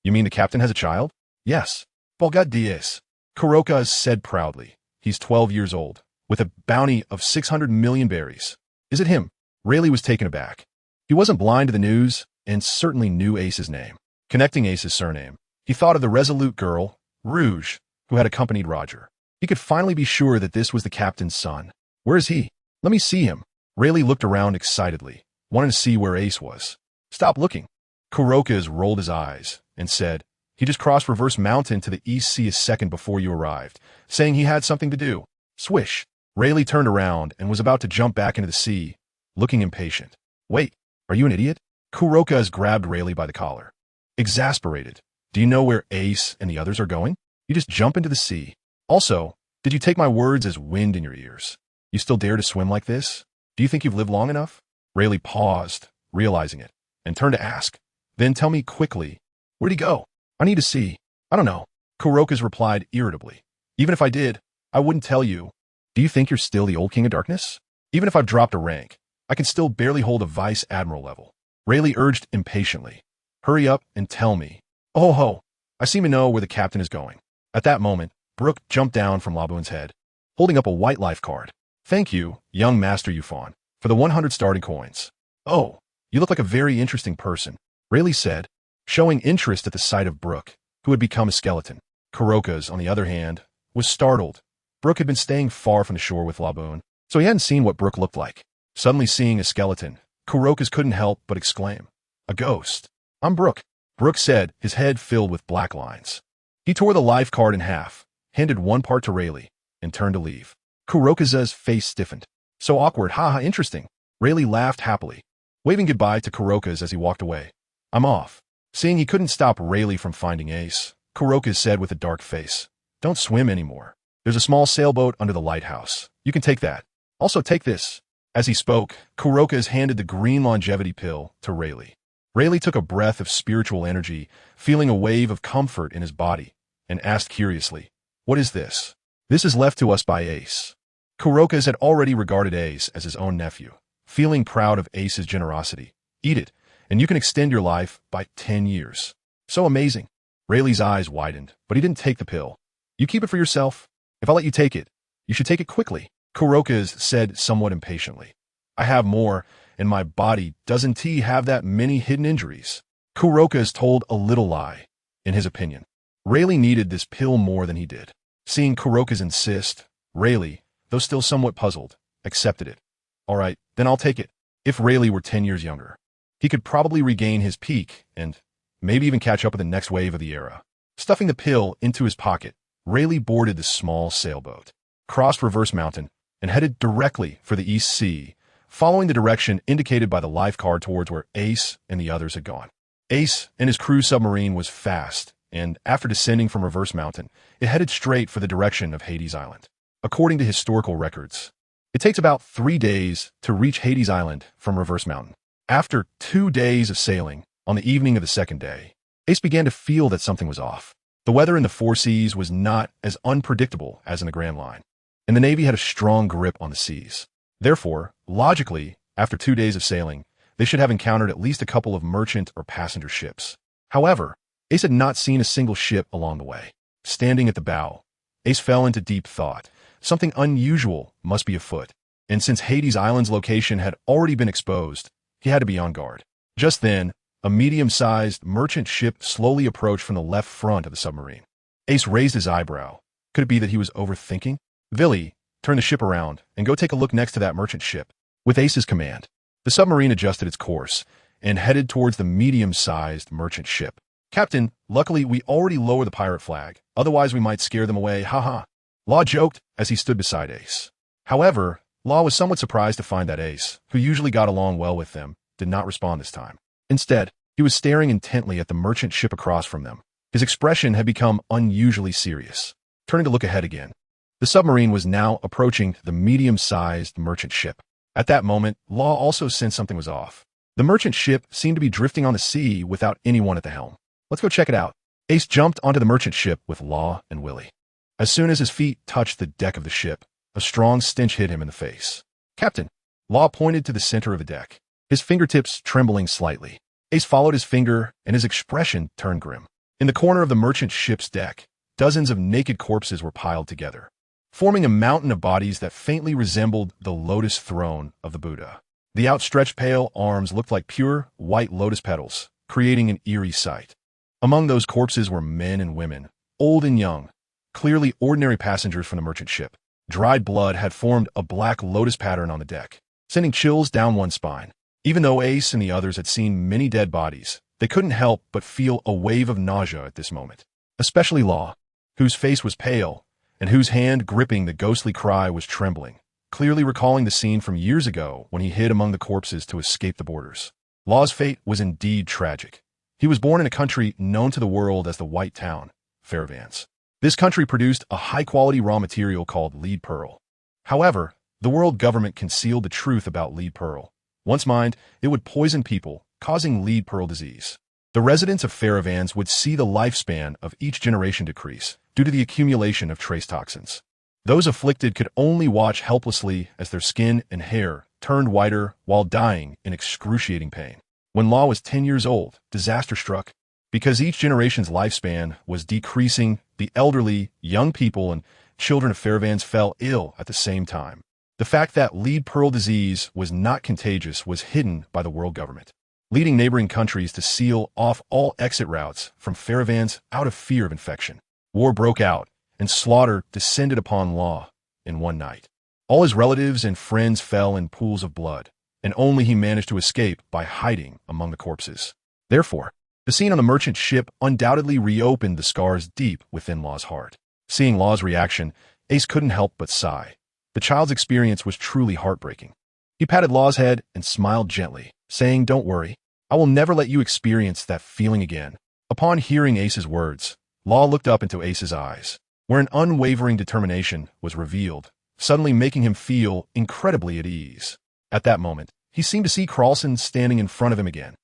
"You mean the captain has a child?" "Yes." "Volgad Diaz," Kurokas said proudly. "He's 12 years old, with a bounty of 600 million berries." "Is it him?" Rayleigh was taken aback. He wasn't blind to the news, and certainly knew Ace's name. Connecting Ace's surname, he thought of the resolute girl, Rouge, who had accompanied Roger. He could finally be sure that this was the captain's son. "Where is he? Let me see him." Rayleigh looked around excitedly, wanting to see where Ace was. "Stop looking." Kurokas rolled his eyes and said, "He just crossed Reverse Mountain to the East Sea a second before you arrived, saying he had something to do." Swish. Rayleigh turned around and was about to jump back into the sea, looking impatient. "Wait, are you an idiot?" Kurokas grabbed Rayleigh by the collar. Exasperated. "Do you know where Ace and the others are going? You just jump into the sea. Also, did you take my words as wind in your ears? You still dare to swim like this? Do you think you've lived long enough?" Rayleigh paused, realizing it, and turned to ask, "Then tell me quickly, where'd he go? I need to see." "I don't know," Kurokas replied irritably. "Even if I did, I wouldn't tell you. Do you think you're still the old King of Darkness? Even if I've dropped a rank, I can still barely hold a Vice Admiral level." Rayleigh urged impatiently, "Hurry up and tell me." "Oh ho, I seem to know where the captain is going." At that moment, Brooke jumped down from Labuin's head, holding up a white life card. "Thank you, young Master Yufon, for the 100 starting coins." "Oh, you look like a very interesting person," Rayleigh said, showing interest at the sight of Brooke, who had become a skeleton. Kurokas, on the other hand, was startled. Brooke had been staying far from the shore with Labuin, so he hadn't seen what Brooke looked like. Suddenly seeing a skeleton, Kurokas couldn't help but exclaim, "A ghost." "I'm Brooke," Brooke said, his head filled with black lines. He tore the life card in half, handed one part to Rayleigh, and turned to leave. Kurokas' face stiffened. "So awkward, haha, interesting." Rayleigh laughed happily, waving goodbye to Kurokas as he walked away. "I'm off." Seeing he couldn't stop Rayleigh from finding Ace, Kurokas said with a dark face, "Don't swim anymore. There's a small sailboat under the lighthouse. You can take that. Also take this." As he spoke, Kurokas handed the green longevity pill to Rayleigh. Rayleigh took a breath of spiritual energy, feeling a wave of comfort in his body, and asked curiously, "What is this?" "This is left to us by Ace." Kurokas had already regarded Ace as his own nephew, feeling proud of Ace's generosity. "Eat it, and you can extend your life by 10 years. "So amazing." Rayleigh's eyes widened, but he didn't take the pill. "You keep it for yourself. If I let you take it, you should take it quickly," Kurokas said somewhat impatiently. "I have more, and my body doesn't have that many hidden injuries." Kurokas told a little lie, in his opinion. Rayleigh needed this pill more than he did. Seeing Kurokas insist, Rayleigh, though still somewhat puzzled, accepted it. "All right, then I'll take it." If Rayleigh were 10 years younger, he could probably regain his peak and maybe even catch up with the next wave of the era. Stuffing the pill into his pocket, Rayleigh boarded the small sailboat, crossed Reverse Mountain, and headed directly for the East Sea, following the direction indicated by the life card towards where Ace and the others had gone. Ace and his crew submarine was fast, and after descending from Reverse Mountain, it headed straight for the direction of Hades Island. According to historical records, it takes about 3 days to reach Hades Island from Reverse Mountain. After 2 days of sailing, on the evening of the second day, Ace began to feel that something was off. The weather in the Four Seas was not as unpredictable as in the Grand Line, and the Navy had a strong grip on the seas. Therefore, logically, after 2 days of sailing, they should have encountered at least a couple of merchant or passenger ships. However, Ace had not seen a single ship along the way. Standing at the bow, Ace fell into deep thought. Something unusual must be afoot, and since Hades Island's location had already been exposed, he had to be on guard. Just then, a medium-sized merchant ship slowly approached from the left front of the submarine. Ace raised his eyebrow. Could it be that he was overthinking? Villy, turn the ship around and go take a look next to that merchant ship. With Ace's command, the submarine adjusted its course and headed towards the medium-sized merchant ship. Captain, luckily we already lowered the pirate flag, otherwise we might scare them away, haha. Law joked as he stood beside Ace. However, Law was somewhat surprised to find that Ace, who usually got along well with them, did not respond this time. Instead, he was staring intently at the merchant ship across from them. His expression had become unusually serious. Turning to look ahead again, the submarine was now approaching the medium-sized merchant ship. At that moment, Law also sensed something was off. The merchant ship seemed to be drifting on the sea without anyone at the helm. Let's go check it out. Ace jumped onto the merchant ship with Law and Willy. As soon as his feet touched the deck of the ship, a strong stench hit him in the face. Captain, Law pointed to the center of the deck, his fingertips trembling slightly. Ace followed his finger, and his expression turned grim. In the corner of the merchant ship's deck, dozens of naked corpses were piled together, forming a mountain of bodies that faintly resembled the lotus throne of the Buddha. The outstretched pale arms looked like pure, white lotus petals, creating an eerie sight. Among those corpses were men and women, old and young, clearly ordinary passengers from the merchant ship. Dried blood had formed a black lotus pattern on the deck, sending chills down one's spine. Even though Ace and the others had seen many dead bodies, they couldn't help but feel a wave of nausea at this moment. Especially Law, whose face was pale, and whose hand gripping the ghostly cry was trembling, clearly recalling the scene from years ago when he hid among the corpses to escape the boarders. Law's fate was indeed tragic. He was born in a country known to the world as the White Town, Fairvans. This country produced a high-quality raw material called lead pearl. However, the world government concealed the truth about lead pearl. Once mined, it would poison people, causing lead pearl disease. The residents of Fairvans would see the lifespan of each generation decrease due to the accumulation of trace toxins. Those afflicted could only watch helplessly as their skin and hair turned whiter while dying in excruciating pain. When Law was 10 years old, disaster struck. Because each generation's lifespan was decreasing, the elderly, young people, and children of Fairvans fell ill at the same time. The fact that lead pearl disease was not contagious was hidden by the world government, leading neighboring countries to seal off all exit routes from Fairvans out of fear of infection. War broke out, and slaughter descended upon Law in one night. All his relatives and friends fell in pools of blood, and only he managed to escape by hiding among the corpses. Therefore, the scene on the merchant ship undoubtedly reopened the scars deep within Law's heart. Seeing Law's reaction, Ace couldn't help but sigh. The child's experience was truly heartbreaking. He patted Law's head and smiled gently, saying, "Don't worry, I will never let you experience that feeling again." Upon hearing Ace's words, Law looked up into Ace's eyes, where an unwavering determination was revealed, suddenly making him feel incredibly at ease. At that moment, he seemed to see Carlson standing in front of him again.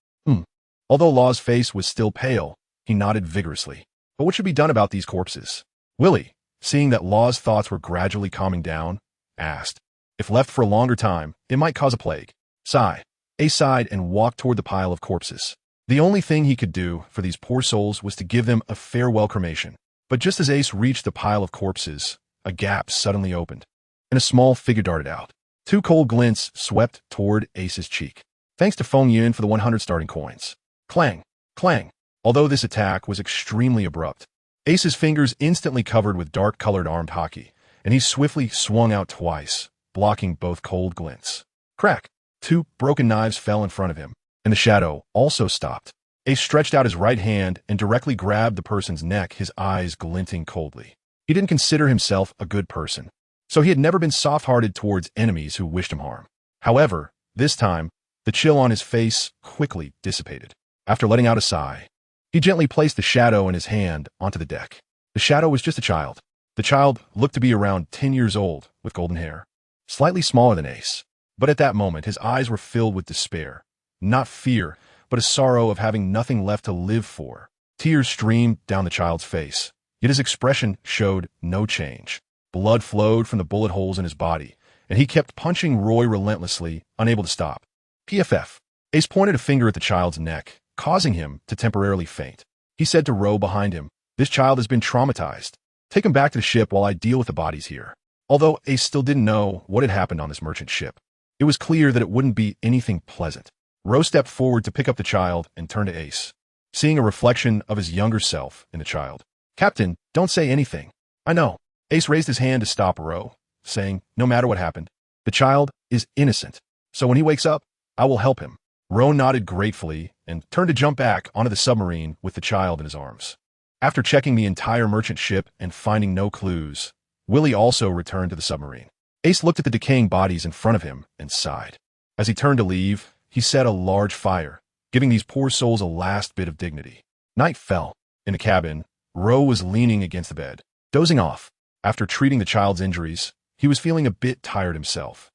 Although Law's face was still pale, he nodded vigorously. But what should be done about these corpses? Willy, seeing that Law's thoughts were gradually calming down, asked. If left for a longer time, it might cause a plague. Ace sighed and walked toward the pile of corpses. The only thing he could do for these poor souls was to give them a farewell cremation. But just as Ace reached the pile of corpses, a gap suddenly opened, and a small figure darted out. 2 cold glints swept toward Ace's cheek. Thanks to Feng Yun for the 100 starting coins. Clang, clang. Although this attack was extremely abrupt, Ace's fingers instantly covered with dark-colored armed hockey, and he swiftly swung out twice, blocking both cold glints. Crack! 2 broken knives fell in front of him, and the shadow also stopped. Ace stretched out his right hand and directly grabbed the person's neck, his eyes glinting coldly. He didn't consider himself a good person, so he had never been soft-hearted towards enemies who wished him harm. However, this time, the chill on his face quickly dissipated. After letting out a sigh, he gently placed the shadow in his hand onto the deck. The shadow was just a child. The child looked to be around 10 years old, with golden hair, slightly smaller than Ace. But at that moment, his eyes were filled with despair. Not fear, but a sorrow of having nothing left to live for. Tears streamed down the child's face, yet his expression showed no change. Blood flowed from the bullet holes in his body, and he kept punching Roy relentlessly, unable to stop. PFF. Ace pointed a finger at the child's neck, causing him to temporarily faint. He said to Roe behind him, "This child has been traumatized. Take him back to the ship while I deal with the bodies here." Although Ace still didn't know what had happened on this merchant ship, it was clear that it wouldn't be anything pleasant. Roe stepped forward to pick up the child and turned to Ace, seeing a reflection of his younger self in the child. "Captain, don't say anything." "I know." Ace raised his hand to stop Roe, saying, "No matter what happened, the child is innocent. So when he wakes up, I will help him." Roe nodded gratefully and turned to jump back onto the submarine with the child in his arms. After checking the entire merchant ship and finding no clues, Willie also returned to the submarine. Ace looked at the decaying bodies in front of him and sighed. As he turned to leave, he set a large fire, giving these poor souls a last bit of dignity. Night fell. In the cabin, Roe was leaning against the bed, dozing off. After treating the child's injuries, he was feeling a bit tired himself.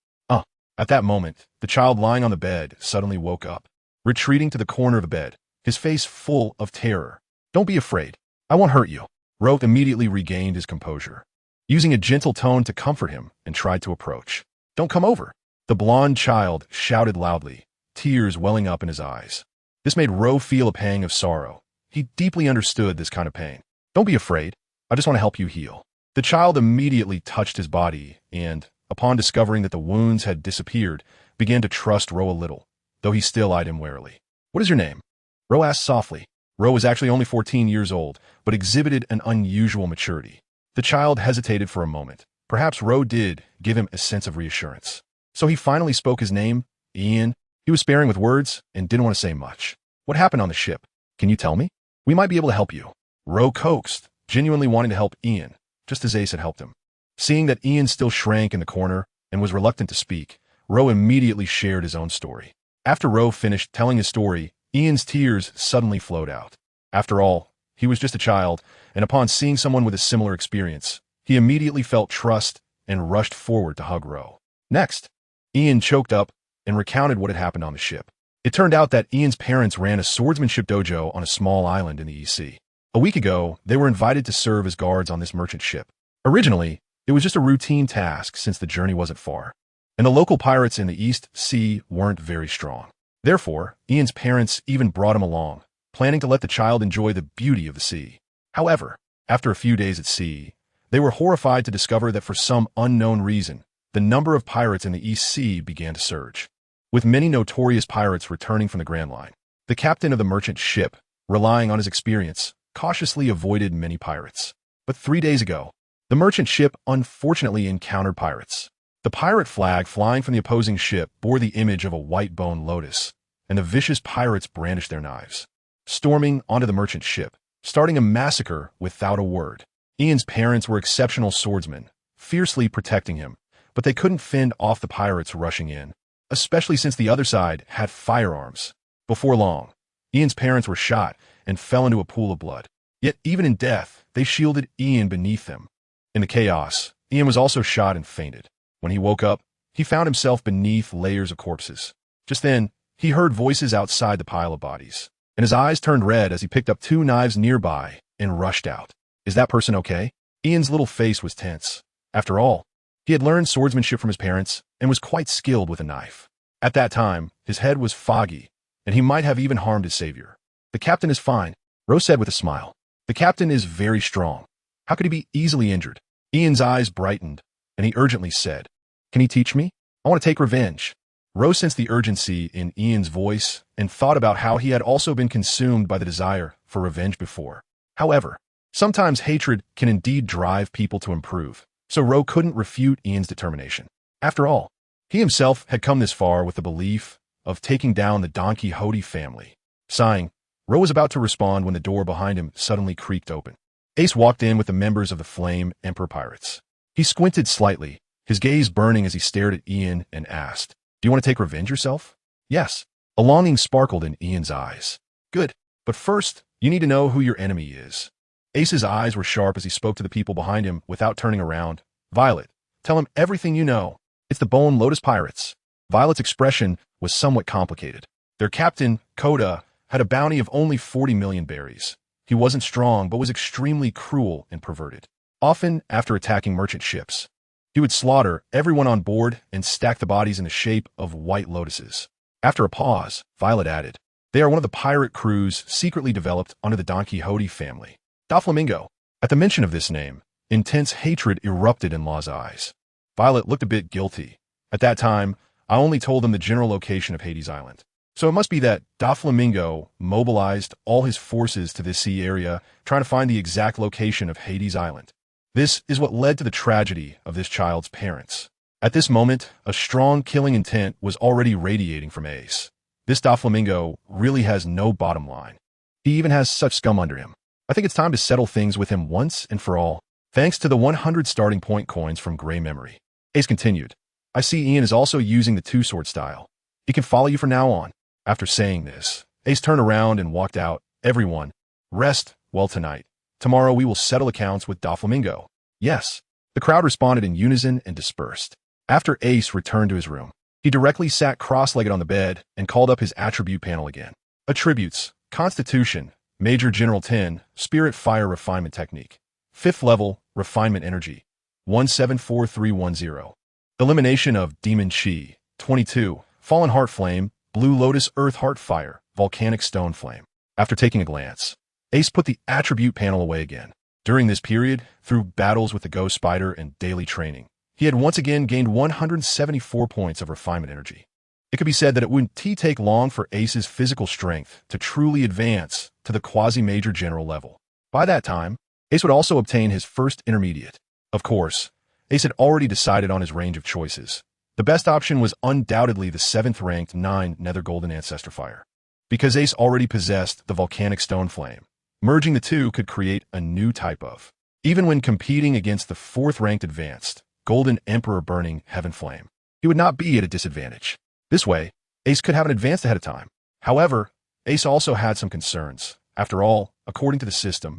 At that moment, the child lying on the bed suddenly woke up, retreating to the corner of the bed, his face full of terror. "Don't be afraid. I won't hurt you." Roe immediately regained his composure, using a gentle tone to comfort him, and tried to approach. "Don't come over." The blonde child shouted loudly, tears welling up in his eyes. This made Roe feel a pang of sorrow. He deeply understood this kind of pain. "Don't be afraid. I just want to help you heal." The child immediately touched his body and, upon discovering that the wounds had disappeared, began to trust Roe a little, though he still eyed him warily. "What is your name?" Roe asked softly. Roe was actually only 14 years old, but exhibited an unusual maturity. The child hesitated for a moment. Perhaps Roe did give him a sense of reassurance. So he finally spoke his name, Ian. He was sparing with words and didn't want to say much. "What happened on the ship? Can you tell me? We might be able to help you." Roe coaxed, genuinely wanting to help Ian, just as Ace had helped him. Seeing that Ian still shrank in the corner and was reluctant to speak, Roe immediately shared his own story. After Roe finished telling his story, Ian's tears suddenly flowed out. After all, he was just a child, and upon seeing someone with a similar experience, he immediately felt trust and rushed forward to hug Roe. Next, Ian choked up and recounted what had happened on the ship. It turned out that Ian's parents ran a swordsmanship dojo on a small island in the East Sea. A week ago, they were invited to serve as guards on this merchant ship. Originally, it was just a routine task since the journey wasn't far, and the local pirates in the East Sea weren't very strong. Therefore, Ian's parents even brought him along, planning to let the child enjoy the beauty of the sea. However, after a few days at sea, they were horrified to discover that for some unknown reason, the number of pirates in the East Sea began to surge. With many notorious pirates returning from the Grand Line, the captain of the merchant ship, relying on his experience, cautiously avoided many pirates. But 3 days ago, the merchant ship unfortunately encountered pirates. The pirate flag flying from the opposing ship bore the image of a white-boned lotus, and the vicious pirates brandished their knives, storming onto the merchant ship, starting a massacre without a word. Ian's parents were exceptional swordsmen, fiercely protecting him, but they couldn't fend off the pirates rushing in, especially since the other side had firearms. Before long, Ian's parents were shot and fell into a pool of blood. Yet even in death, they shielded Ian beneath them. In the chaos, Ian was also shot and fainted. When he woke up, he found himself beneath layers of corpses. Just then, he heard voices outside the pile of bodies, and his eyes turned red as he picked up 2 knives nearby and rushed out. "Is that person okay?" Ian's little face was tense. After all, he had learned swordsmanship from his parents and was quite skilled with a knife. At that time, his head was foggy, and he might have even harmed his savior. "The captain is fine," Rose said with a smile. "The captain is very strong. How could he be easily injured?" Ian's eyes brightened, and he urgently said, "Can he teach me? I want to take revenge." Rose sensed the urgency in Ian's voice and thought about how he had also been consumed by the desire for revenge before. However, sometimes hatred can indeed drive people to improve, so Rose couldn't refute Ian's determination. After all, he himself had come this far with the belief of taking down the Don Quixote family. Sighing, Rose was about to respond when the door behind him suddenly creaked open. Ace walked in with the members of the Flame Emperor Pirates. He squinted slightly, his gaze burning as he stared at Ian and asked, "Do you want to take revenge yourself?" "Yes." A longing sparkled in Ian's eyes. "Good. But first, you need to know who your enemy is." Ace's eyes were sharp as he spoke to the people behind him without turning around. "Violet, tell him everything you know. It's the Bone Lotus Pirates." Violet's expression was somewhat complicated. Their captain, Koda, had a bounty of only 40 million berries. He wasn't strong, but was extremely cruel and perverted. Often, after attacking merchant ships, he would slaughter everyone on board and stack the bodies in the shape of white lotuses. After a pause, Violet added, "They are one of the pirate crews secretly developed under the Don Quixote family. Doflamingo." At the mention of this name, intense hatred erupted in Law's eyes. Violet looked a bit guilty. "At that time, I only told them the general location of Hades Island. So it must be that Doflamingo mobilized all his forces to this sea area, trying to find the exact location of Hades Island. This is what led to the tragedy of this child's parents." At this moment, a strong killing intent was already radiating from Ace. This Doflamingo really has no bottom line. He even has such scum under him. I think it's time to settle things with him once and for all, thanks to the 100 starting point coins from Grey Memory. Ace continued, "I see Ian is also using the two-sword style. He can follow you from now on." After saying this, Ace turned around and walked out. "Everyone, rest well tonight. Tomorrow we will settle accounts with Doflamingo." "Yes." The crowd responded in unison and dispersed. After Ace returned to his room, he directly sat cross-legged on the bed and called up his attribute panel again. Attributes: Constitution, Major General 10, Spirit Fire Refinement Technique. 5th level, Refinement Energy, 174310. Elimination of Demon Chi, 22, Fallen Heart Flame, Blue Lotus Earth Heart Fire, Volcanic Stone Flame. After taking a glance, Ace put the attribute panel away again. During this period, through battles with the Ghost Spider and daily training, he had once again gained 174 points of refinement energy. It could be said that it wouldn't take long for Ace's physical strength to truly advance to the quasi-major general level. By that time, Ace would also obtain his first intermediate. Of course, Ace had already decided on his range of choices. The best option was undoubtedly the 7th-ranked 9 Nether Golden Ancestor Fire. Because Ace already possessed the Volcanic Stone Flame, merging the two could create a new type of. Even when competing against the 4th-ranked Advanced Golden Emperor Burning Heaven Flame, he would not be at a disadvantage. This way, Ace could have an advance ahead of time. However, Ace also had some concerns. After all, according to the system,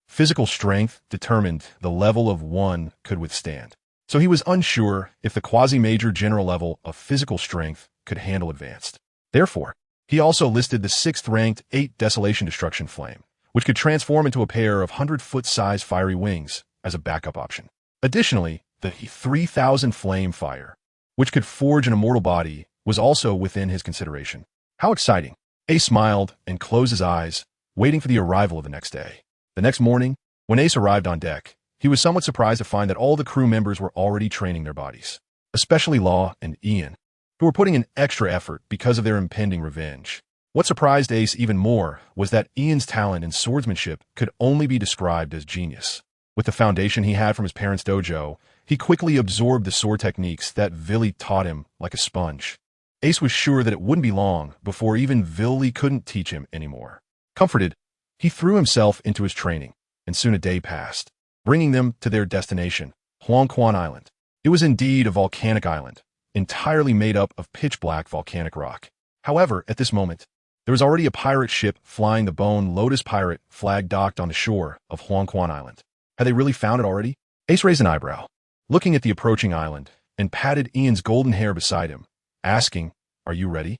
physical strength determined the level of one could withstand. So he was unsure if the quasi-major general level of physical strength could handle advanced. Therefore, he also listed the 6th-ranked 8 Desolation Destruction Flame, which could transform into a pair of 100-foot-size fiery wings as a backup option. Additionally, the 3000 Flame Fire, which could forge an immortal body, was also within his consideration. How exciting! Ace smiled and closed his eyes, waiting for the arrival of the next day. The next morning, when Ace arrived on deck, he was somewhat surprised to find that all the crew members were already training their bodies, especially Law and Ian, who were putting in extra effort because of their impending revenge. What surprised Ace even more was that Ian's talent in swordsmanship could only be described as genius. With the foundation he had from his parents' dojo, he quickly absorbed the sword techniques that Vili taught him like a sponge. Ace was sure that it wouldn't be long before even Vili couldn't teach him anymore. Comforted, he threw himself into his training, and soon a day passed, bringing them to their destination, Huangquan Island. It was indeed a volcanic island, entirely made up of pitch-black volcanic rock. However, at this moment, there was already a pirate ship flying the Bone Lotus pirate flag docked on the shore of Huangquan Island. Had they really found it already? Ace raised an eyebrow, looking at the approaching island, and patted Ian's golden hair beside him, asking, "Are you ready?"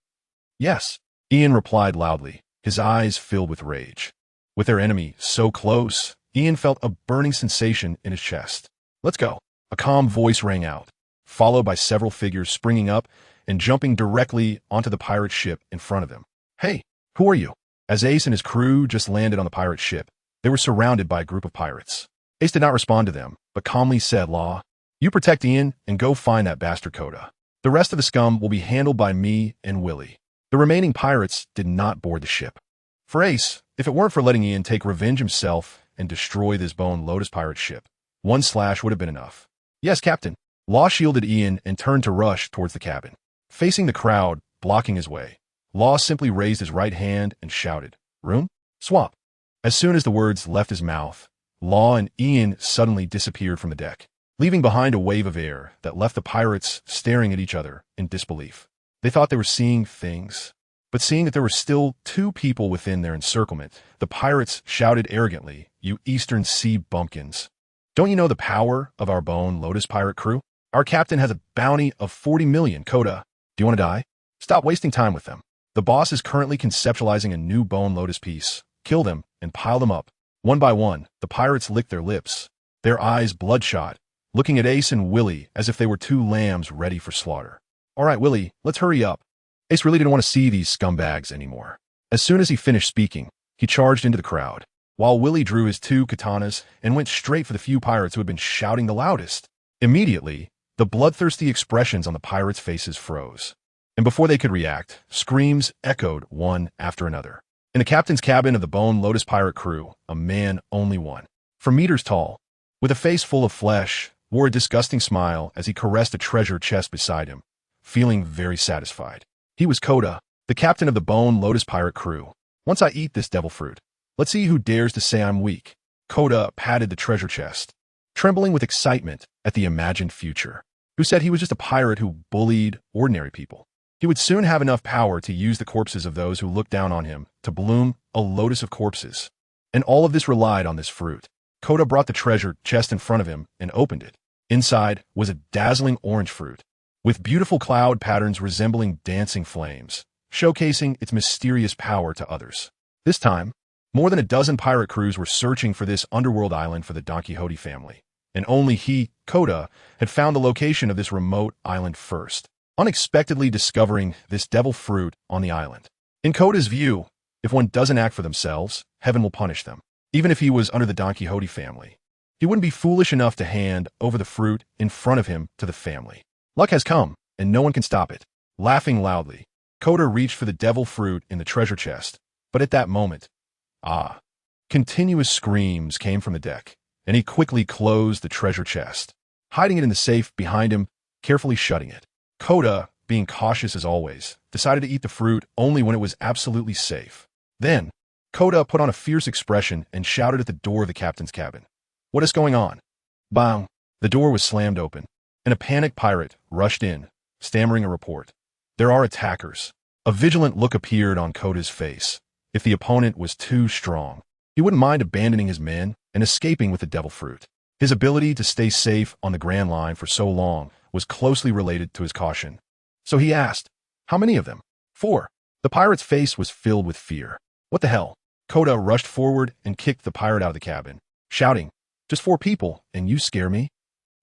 "Yes," Ian replied loudly, his eyes filled with rage. With their enemy so close, Ian felt a burning sensation in his chest. "Let's go." A calm voice rang out, followed by several figures springing up and jumping directly onto the pirate ship in front of them. "Hey, who are you?" As Ace and his crew just landed on the pirate ship, they were surrounded by a group of pirates. Ace did not respond to them, but calmly said, "Law, you protect Ian and go find that bastard Koda. The rest of the scum will be handled by me and Willie." The remaining pirates did not board the ship. For Ace, if it weren't for letting Ian take revenge himself and destroy this Bone Lotus pirate ship, one slash would have been enough. "Yes, Captain." Law shielded Ian and turned to rush towards the cabin. Facing the crowd, blocking his way, Law simply raised his right hand and shouted, "Room? Swap." As soon as the words left his mouth, Law and Ian suddenly disappeared from the deck, leaving behind a wave of air that left the pirates staring at each other in disbelief. They thought they were seeing things, but seeing that there were still 2 people within their encirclement, the pirates shouted arrogantly, "You Eastern Sea bumpkins. Don't you know the power of our Bone Lotus pirate crew? Our captain has a bounty of 40 million, Kota. Do you want to die? Stop wasting time with them. The boss is currently conceptualizing a new Bone Lotus piece. Kill them and pile them up." One by one, the pirates licked their lips, their eyes bloodshot, looking at Ace and Willie as if they were 2 lambs ready for slaughter. "All right, Willie, let's hurry up." Ace really didn't want to see these scumbags anymore. As soon as he finished speaking, he charged into the crowd, while Willie drew his 2 katanas and went straight for the few pirates who had been shouting the loudest. Immediately, the bloodthirsty expressions on the pirates' faces froze, and before they could react, screams echoed one after another. In the captain's cabin of the Bone Lotus pirate crew, a man, only one, for meters tall, with a face full of flesh, wore a disgusting smile as he caressed a treasure chest beside him, feeling very satisfied. He was Kota, the captain of the Bone Lotus pirate crew. "Once I eat this devil fruit, let's see who dares to say I'm weak." Kota patted the treasure chest, trembling with excitement at the imagined future. Who said he was just a pirate who bullied ordinary people? He would soon have enough power to use the corpses of those who looked down on him to bloom a lotus of corpses. And all of this relied on this fruit. Kota brought the treasure chest in front of him and opened it. Inside was a dazzling orange fruit, with beautiful cloud patterns resembling dancing flames, showcasing its mysterious power to others. This time, more than a dozen pirate crews were searching for this underworld island for the Don Quixote family, and only he, Kota, had found the location of this remote island first, unexpectedly discovering this devil fruit on the island. In Kota's view, if one doesn't act for themselves, heaven will punish them. Even if he was under the Don Quixote family, he wouldn't be foolish enough to hand over the fruit in front of him to the family. Luck has come, and no one can stop it. Laughing loudly, Kota reached for the devil fruit in the treasure chest, but at that moment, continuous screams came from the deck, and he quickly closed the treasure chest, hiding it in the safe behind him, carefully shutting it. Kota, being cautious as always, decided to eat the fruit only when it was absolutely safe. Then, Kota put on a fierce expression and shouted at the door of the captain's cabin. "What is going on?" Bang! The door was slammed open, and a panicked pirate rushed in, stammering a report. "There are attackers." A vigilant look appeared on Kota's face. If the opponent was too strong, he wouldn't mind abandoning his men and escaping with the devil fruit. His ability to stay safe on the Grand Line for so long was closely related to his caution. So he asked, "How many of them?" 4. The pirate's face was filled with fear. "What the hell?" Kota rushed forward and kicked the pirate out of the cabin, shouting, "Just 4 people, and you scare me?"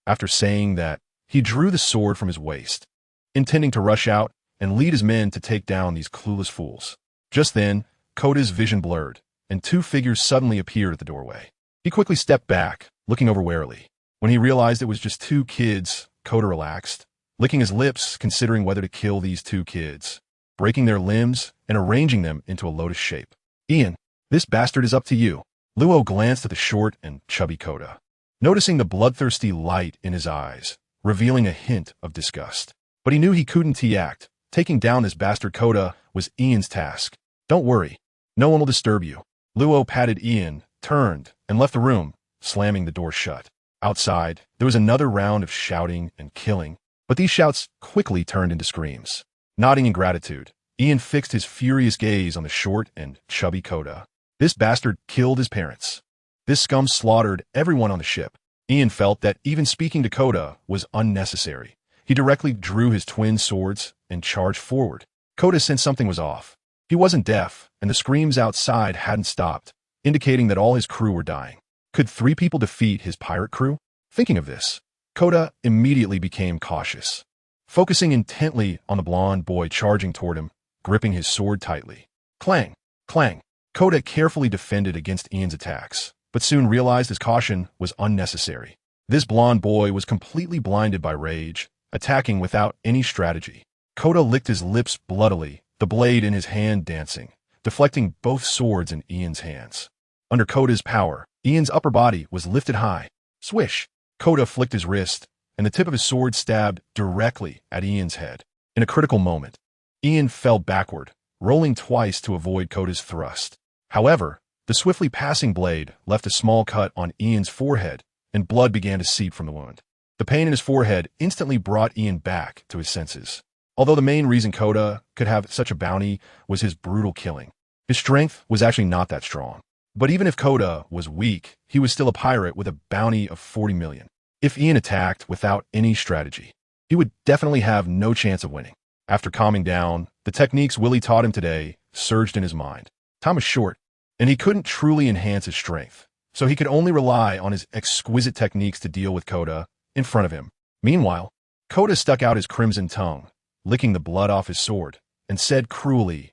After saying that, he drew the sword from his waist, intending to rush out and lead his men to take down these clueless fools. Just then, Kota's vision blurred, and 2 figures suddenly appeared at the doorway. He quickly stepped back, looking over warily. When he realized it was just 2 kids, Kota relaxed, licking his lips, considering whether to kill these 2 kids, breaking their limbs and arranging them into a lotus shape. "Ian, this bastard is up to you." Luo glanced at the short and chubby Kota, noticing the bloodthirsty light in his eyes, revealing a hint of disgust. But he knew he couldn't act. Taking down this bastard Kota was Ian's task. "Don't worry, no one will disturb you." Luo patted Ian, turned, and left the room, slamming the door shut. Outside, there was another round of shouting and killing, but these shouts quickly turned into screams. Nodding in gratitude, Ian fixed his furious gaze on the short and chubby Kota. This bastard killed his parents. This scum slaughtered everyone on the ship. Ian felt that even speaking to Kota was unnecessary. He directly drew his twin swords and charged forward. Kota sensed something was off. He wasn't deaf, and the screams outside hadn't stopped, indicating that all his crew were dying. Could 3 people defeat his pirate crew? Thinking of this, Kota immediately became cautious, focusing intently on the blonde boy charging toward him, gripping his sword tightly. Clang! Clang! Kota carefully defended against Ian's attacks, but soon realized his caution was unnecessary. This blonde boy was completely blinded by rage, attacking without any strategy. Kota licked his lips bloodily, the blade in his hand dancing, deflecting both swords in Ian's hands. Under Kota's power, Ian's upper body was lifted high. Swish! Kota flicked his wrist, and the tip of his sword stabbed directly at Ian's head. In a critical moment, Ian fell backward, rolling twice to avoid Kota's thrust. However, The swiftly passing blade left a small cut on Ian's forehead, and blood began to seep from the wound. The pain in his forehead instantly brought Ian back to his senses. Although the main reason Kota could have such a bounty was his brutal killing, his strength was actually not that strong. But even if Kota was weak, he was still a pirate with a bounty of 40 million. If Ian attacked without any strategy, he would definitely have no chance of winning. After calming down, the techniques Willie taught him today surged in his mind. Time was short, and he couldn't truly enhance his strength, so he could only rely on his exquisite techniques to deal with Kota in front of him. Meanwhile, Kota stuck out his crimson tongue, licking the blood off his sword, and said cruelly,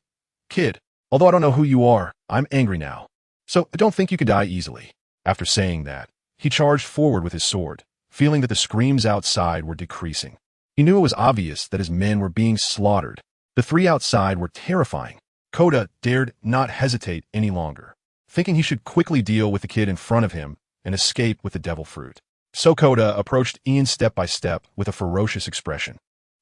"Kid, although I don't know who you are, I'm angry now. So I don't think you could die easily." After saying that, he charged forward with his sword, feeling that the screams outside were decreasing. He knew it was obvious that his men were being slaughtered. The three outside were terrifying. Kota dared not hesitate any longer, thinking he should quickly deal with the kid in front of him and escape with the devil fruit. So Kota approached Ian step by step with a ferocious expression,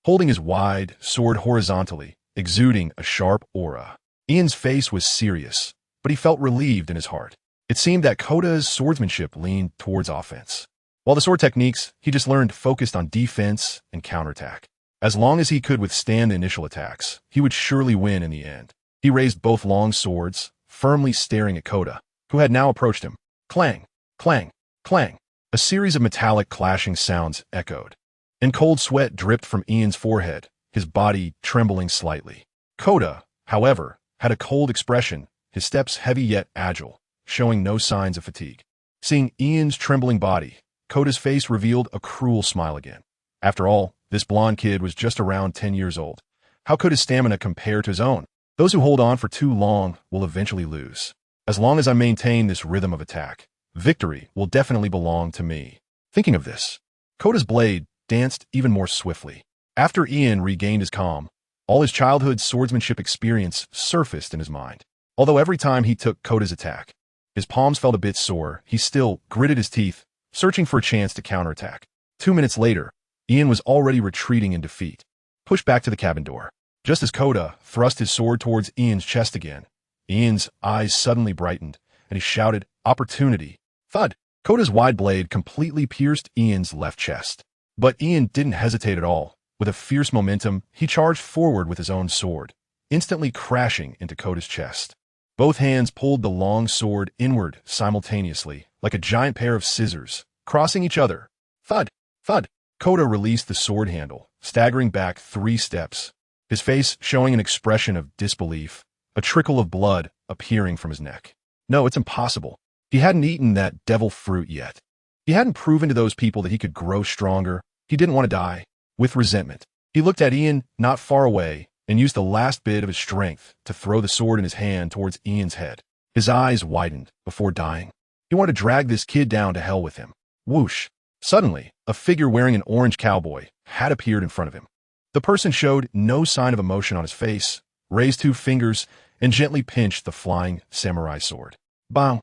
holding his wide sword horizontally, exuding a sharp aura. Ian's face was serious, but he felt relieved in his heart. It seemed that Kota's swordsmanship leaned towards offense, while the sword techniques he just learned focused on defense and counterattack. As long as he could withstand the initial attacks, he would surely win in the end. He raised both long swords, firmly staring at Kota, who had now approached him. Clang, clang, clang. A series of metallic clashing sounds echoed, and cold sweat dripped from Ian's forehead, his body trembling slightly. Kota, however, had a cold expression, his steps heavy yet agile, showing no signs of fatigue. Seeing Ian's trembling body, Kota's face revealed a cruel smile again. After all, this blonde kid was just around 10 years old. How could his stamina compare to his own? Those who hold on for too long will eventually lose. As long as I maintain this rhythm of attack, victory will definitely belong to me. Thinking of this, Kota's blade danced even more swiftly. After Ian regained his calm, all his childhood swordsmanship experience surfaced in his mind. Although every time he took Kota's attack, his palms felt a bit sore, he still gritted his teeth, searching for a chance to counterattack. 2 minutes later, Ian was already retreating in defeat, pushed back to the cabin door. Just as Kota thrust his sword towards Ian's chest again, Ian's eyes suddenly brightened, and he shouted, "Opportunity!" Thud! Kota's wide blade completely pierced Ian's left chest. But Ian didn't hesitate at all. With a fierce momentum, he charged forward with his own sword, instantly crashing into Kota's chest. Both hands pulled the long sword inward simultaneously, like a giant pair of scissors, crossing each other. Thud! Thud! Kota released the sword handle, staggering back 3 steps, his face showing an expression of disbelief, a trickle of blood appearing from his neck. No, it's impossible. He hadn't eaten that devil fruit yet. He hadn't proven to those people that he could grow stronger. He didn't want to die. With resentment, he looked at Ian not far away and used the last bit of his strength to throw the sword in his hand towards Ian's head. His eyes widened before dying. He wanted to drag this kid down to hell with him. Whoosh! Suddenly, a figure wearing an orange cowboy hat appeared in front of him. The person showed no sign of emotion on his face, raised 2 fingers, and gently pinched the flying samurai sword. Bang!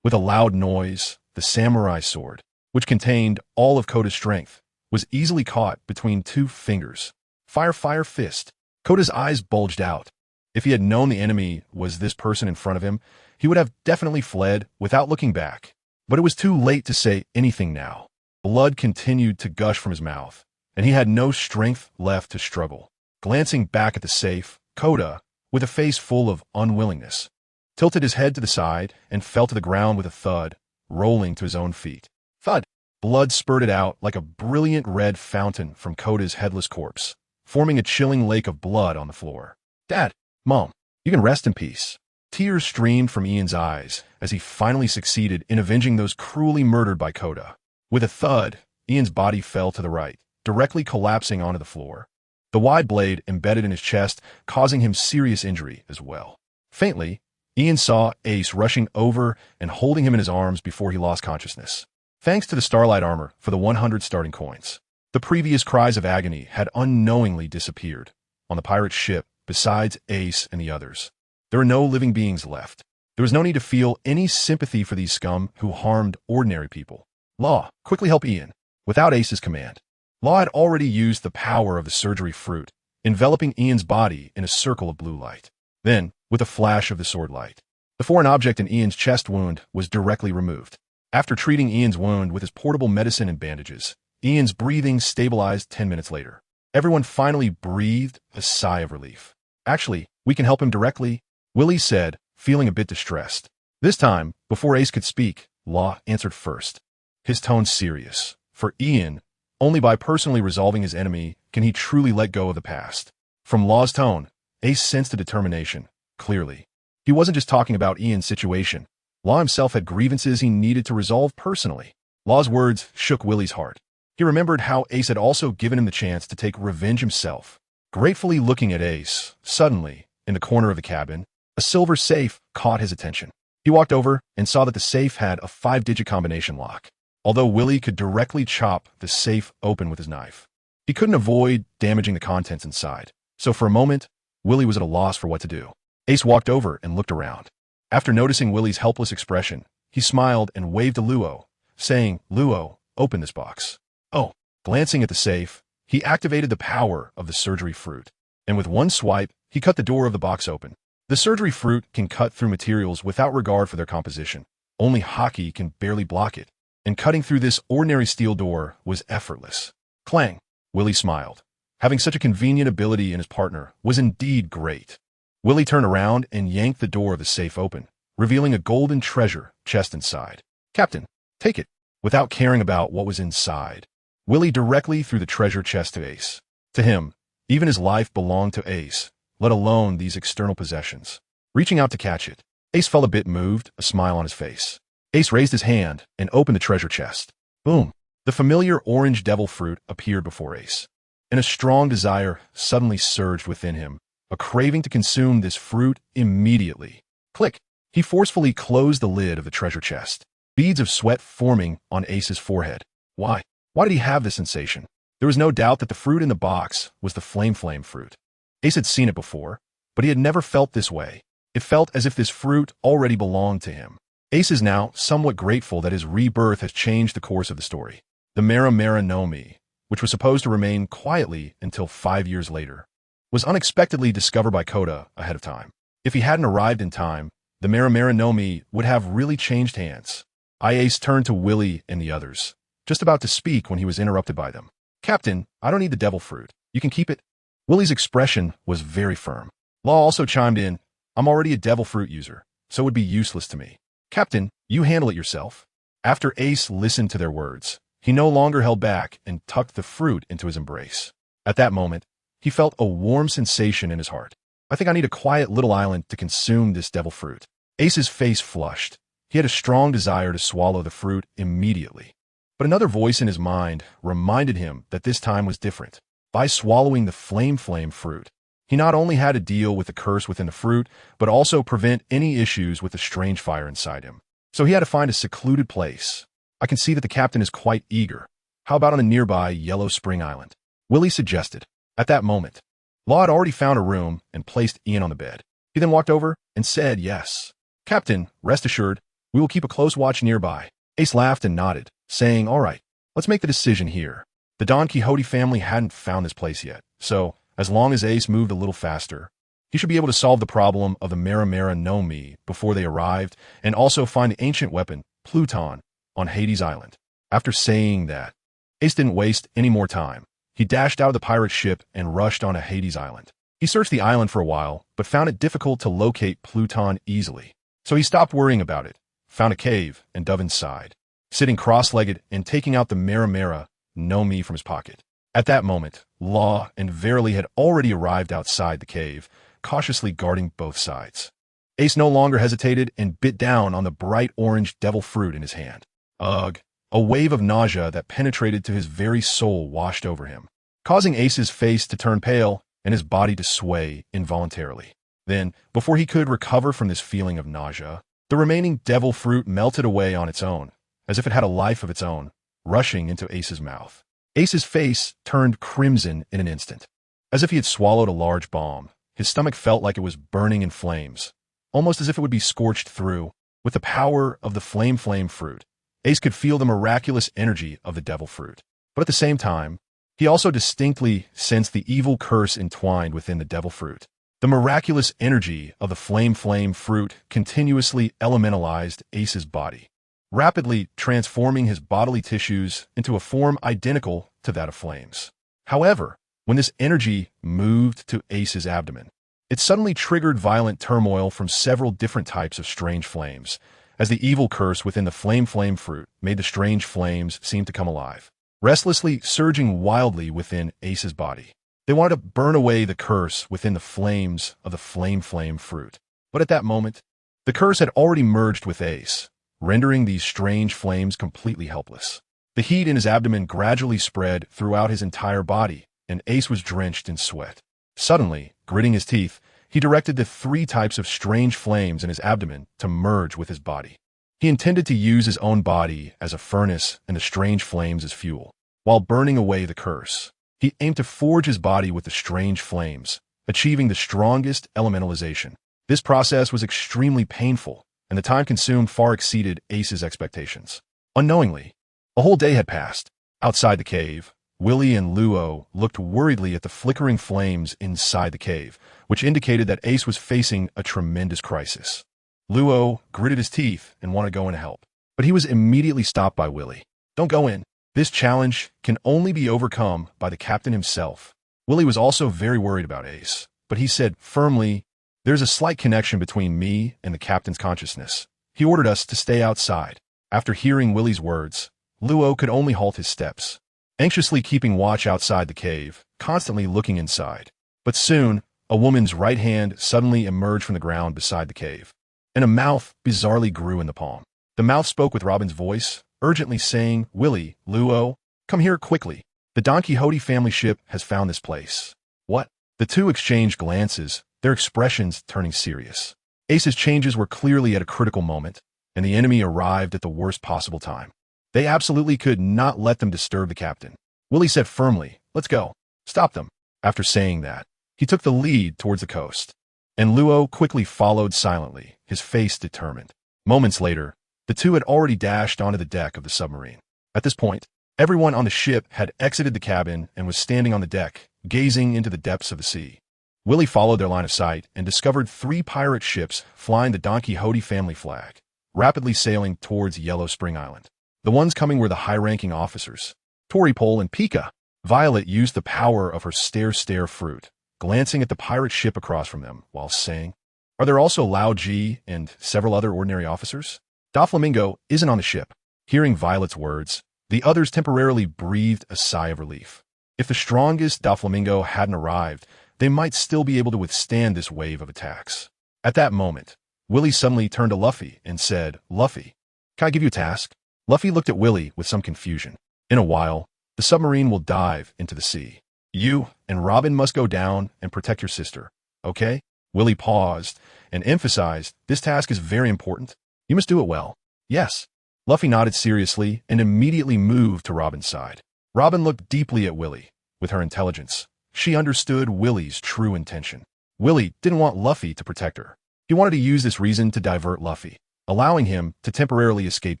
With a loud noise, the samurai sword, which contained all of Kota's strength, was easily caught between 2 fingers. Fire, fire, fist. Kota's eyes bulged out. If he had known the enemy was this person in front of him, he would have definitely fled without looking back. But it was too late to say anything now. Blood continued to gush from his mouth, and he had no strength left to struggle. Glancing back at the safe, Kota, with a face full of unwillingness, tilted his head to the side and fell to the ground with a thud, rolling to his own feet. Thud! Blood spurted out like a brilliant red fountain from Kota's headless corpse, forming a chilling lake of blood on the floor. Dad! Mom! You can rest in peace. Tears streamed from Ian's eyes as he finally succeeded in avenging those cruelly murdered by Kota. With a thud, Ian's body fell to the right, directly collapsing onto the floor. The wide blade embedded in his chest, causing him serious injury as well. Faintly, Ian saw Ace rushing over and holding him in his arms before he lost consciousness. Thanks to the Starlight armor for the 100 starting coins, the previous cries of agony had unknowingly disappeared on the pirate ship besides Ace and the others. There were no living beings left. There was no need to feel any sympathy for these scum who harmed ordinary people. Law, quickly help Ian. Without Ace's command, Law had already used the power of the surgery fruit, enveloping Ian's body in a circle of blue light. Then, with a flash of the sword light, The foreign object in Ian's chest wound was directly removed. After treating Ian's wound with his portable medicine and bandages, Ian's breathing stabilized 10 minutes later. Everyone finally breathed a sigh of relief. Actually, we can help him directly, Willie said, feeling a bit distressed. This time, before Ace could speak, Law answered first. His tone serious. For Ian, only by personally resolving his enemy can he truly let go of the past. From Law's tone, Ace sensed a determination, clearly. He wasn't just talking about Ian's situation. Law himself had grievances he needed to resolve personally. Law's words shook Willie's heart. He remembered how Ace had also given him the chance to take revenge himself. Gratefully looking at Ace, suddenly, in the corner of the cabin, a silver safe caught his attention. He walked over and saw that the safe had a 5-digit combination lock. Although Willie could directly chop the safe open with his knife, he couldn't avoid damaging the contents inside. So for a moment, Willie was at a loss for what to do. Ace walked over and looked around. After noticing Willie's helpless expression, he smiled and waved to Luo, saying, "Luo, open this box." Oh, glancing at the safe, he activated the power of the surgery fruit, and with one swipe, he cut the door of the box open. The surgery fruit can cut through materials without regard for their composition. Only hockey can barely block it, and cutting through this ordinary steel door was effortless. Clang! Willie smiled. Having such a convenient ability in his partner was indeed great. Willie turned around and yanked the door of the safe open, revealing a golden treasure chest inside. "Captain, take it." Without caring about what was inside, Willie directly threw the treasure chest to Ace. To him, even his life belonged to Ace, let alone these external possessions. Reaching out to catch it, Ace felt a bit moved, a smile on his face. Ace raised his hand and opened the treasure chest. Boom! The familiar orange devil fruit appeared before Ace, and a strong desire suddenly surged within him, a craving to consume this fruit immediately. Click! He forcefully closed the lid of the treasure chest, beads of sweat forming on Ace's forehead. Why? Why did he have this sensation? There was no doubt that the fruit in the box was the flame fruit. Ace had seen it before, but he had never felt this way. It felt as if this fruit already belonged to him. Ace is now somewhat grateful that his rebirth has changed the course of the story. The Mera Mera no Mi, which was supposed to remain quietly until 5 years later, was unexpectedly discovered by Kota ahead of time. If he hadn't arrived in time, the Mera Mera no Mi would have really changed hands. Ace turned to Willie and the others, just about to speak when he was interrupted by them. "Captain, I don't need the devil fruit. You can keep it." Willie's expression was very firm. Law also chimed in, "I'm already a devil fruit user, so it would be useless to me." "Captain, you handle it yourself." After Ace listened to their words, he no longer held back and tucked the fruit into his embrace. At that moment, he felt a warm sensation in his heart. "I think I need a quiet little island to consume this devil fruit." Ace's face flushed. He had a strong desire to swallow the fruit immediately. But another voice in his mind reminded him that this time was different. By swallowing the flame fruit, he not only had to deal with the curse within the fruit, but also prevent any issues with the strange fire inside him. So he had to find a secluded place. "I can see that the captain is quite eager. How about on a nearby Yellow Spring Island?" Willie suggested. At that moment, Law had already found a room and placed Ian on the bed. He then walked over and said yes. "Captain, rest assured, we will keep a close watch nearby." Ace laughed and nodded, saying, "All right, let's make the decision here." The Don Quixote family hadn't found this place yet, so as long as Ace moved a little faster, he should be able to solve the problem of the Mera Mera no Mi before they arrived, and also find the ancient weapon, Pluton, on Hades Island. After saying that, Ace didn't waste any more time. He dashed out of the pirate ship and rushed onto Hades Island. He searched the island for a while, but found it difficult to locate Pluton easily. So he stopped worrying about it, found a cave, and dove inside, sitting cross-legged and taking out the Mera Mera no Mi from his pocket. At that moment, Law and Verily had already arrived outside the cave, cautiously guarding both sides. Ace no longer hesitated and bit down on the bright orange devil fruit in his hand. Ugh! A wave of nausea that penetrated to his very soul washed over him, causing Ace's face to turn pale and his body to sway involuntarily. Then, before he could recover from this feeling of nausea, the remaining devil fruit melted away on its own, as if it had a life of its own, rushing into Ace's mouth. Ace's face turned crimson in an instant. As if he had swallowed a large bomb, his stomach felt like it was burning in flames, almost as if it would be scorched through. With the power of the flame fruit, Ace could feel the miraculous energy of the devil fruit. But at the same time, he also distinctly sensed the evil curse entwined within the devil fruit. The miraculous energy of the flame fruit continuously elementalized Ace's body, rapidly transforming his bodily tissues into a form identical to that of flames. However, when this energy moved to Ace's abdomen, it suddenly triggered violent turmoil from several different types of strange flames, as the evil curse within the flame fruit made the strange flames seem to come alive, restlessly surging wildly within Ace's body. They wanted to burn away the curse within the flames of the flame fruit. But at that moment, the curse had already merged with Ace, rendering these strange flames completely helpless. The heat in his abdomen gradually spread throughout his entire body, and Ace was drenched in sweat. Suddenly, gritting his teeth, he directed the 3 types of strange flames in his abdomen to merge with his body. He intended to use his own body as a furnace and the strange flames as fuel. While burning away the curse, he aimed to forge his body with the strange flames, achieving the strongest elementalization. This process was extremely painful, and the time consumed far exceeded Ace's expectations. Unknowingly, a whole day had passed. Outside the cave, Willie and Luo looked worriedly at the flickering flames inside the cave, which indicated that Ace was facing a tremendous crisis. Luo gritted his teeth and wanted to go in to help, but he was immediately stopped by Willie. "Don't go in. This challenge can only be overcome by the captain himself." Willie was also very worried about Ace, but he said firmly, "There's a slight connection between me and the captain's consciousness. He ordered us to stay outside." After hearing Willie's words, Luo could only halt his steps, anxiously keeping watch outside the cave, constantly looking inside. But soon, a woman's right hand suddenly emerged from the ground beside the cave, and a mouth bizarrely grew in the palm. The mouth spoke with Robin's voice, urgently saying, "Willie, Luo, come here quickly. The Don Quixote family ship has found this place." "What?" The two exchanged glances, their expressions turning serious. Ace's changes were clearly at a critical moment, and the enemy arrived at the worst possible time. They absolutely could not let them disturb the captain. Willie said firmly, "Let's go. Stop them." After saying that, he took the lead towards the coast, and Luo quickly followed silently, his face determined. Moments later, the two had already dashed onto the deck of the submarine. At this point, everyone on the ship had exited the cabin and was standing on the deck, gazing into the depths of the sea. Willie followed their line of sight and discovered 3 pirate ships flying the Don Quixote family flag, rapidly sailing towards Yellow Spring Island. The ones coming were the high-ranking officers, Toripole and Pika. Violet used the power of her stare fruit, glancing at the pirate ship across from them, while saying, "Are there also Lao Ji and several other ordinary officers?" Doflamingo isn't on the ship. Hearing Violet's words, the others temporarily breathed a sigh of relief. If the strongest Doflamingo hadn't arrived, they might still be able to withstand this wave of attacks. At that moment, Willie suddenly turned to Luffy and said, "Luffy, can I give you a task?" Luffy looked at Willie with some confusion. "In a while, the submarine will dive into the sea. You and Robin must go down and protect your sister, okay?" Willie paused and emphasized, "This task is very important. You must do it well." "Yes." Luffy nodded seriously and immediately moved to Robin's side. Robin looked deeply at Willie. With her intelligence, she understood Willie's true intention. Willie didn't want Luffy to protect her. He wanted to use this reason to divert Luffy, allowing him to temporarily escape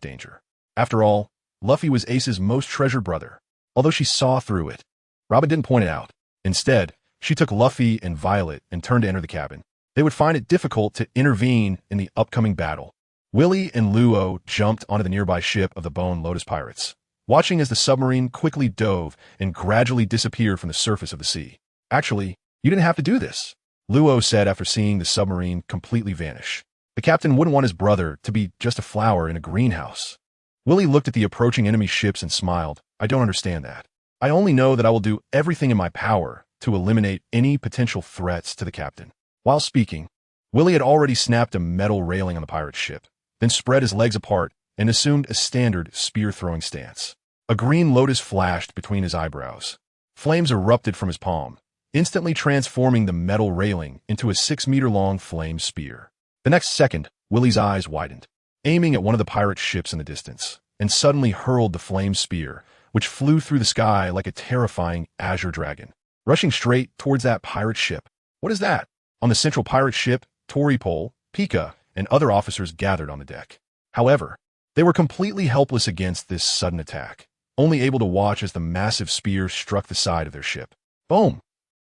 danger. After all, Luffy was Ace's most treasured brother, although she saw through it. Robin didn't point it out. Instead, she took Luffy and Violet and turned to enter the cabin. They would find it difficult to intervene in the upcoming battle. Willie and Luo jumped onto the nearby ship of the Bone Lotus pirates, watching as the submarine quickly dove and gradually disappeared from the surface of the sea. "Actually, you didn't have to do this," Luo said after seeing the submarine completely vanish. The captain wouldn't want his brother to be just a flower in a greenhouse. Willie looked at the approaching enemy ships and smiled. "I don't understand that. I only know that I will do everything in my power to eliminate any potential threats to the captain." While speaking, Willie had already snapped a metal railing on the pirate ship, then spread his legs apart and assumed a standard spear-throwing stance. A green lotus flashed between his eyebrows. Flames erupted from his palm, instantly transforming the metal railing into a 6-meter-long flame spear. The next second, Willie's eyes widened, aiming at one of the pirate ships in the distance, and suddenly hurled the flame spear, which flew through the sky like a terrifying azure dragon, rushing straight towards that pirate ship. "What is that?" On the central pirate ship, Toripole, Pika, and other officers gathered on the deck. However, they were completely helpless against this sudden attack, only able to watch as the massive spear struck the side of their ship. Boom!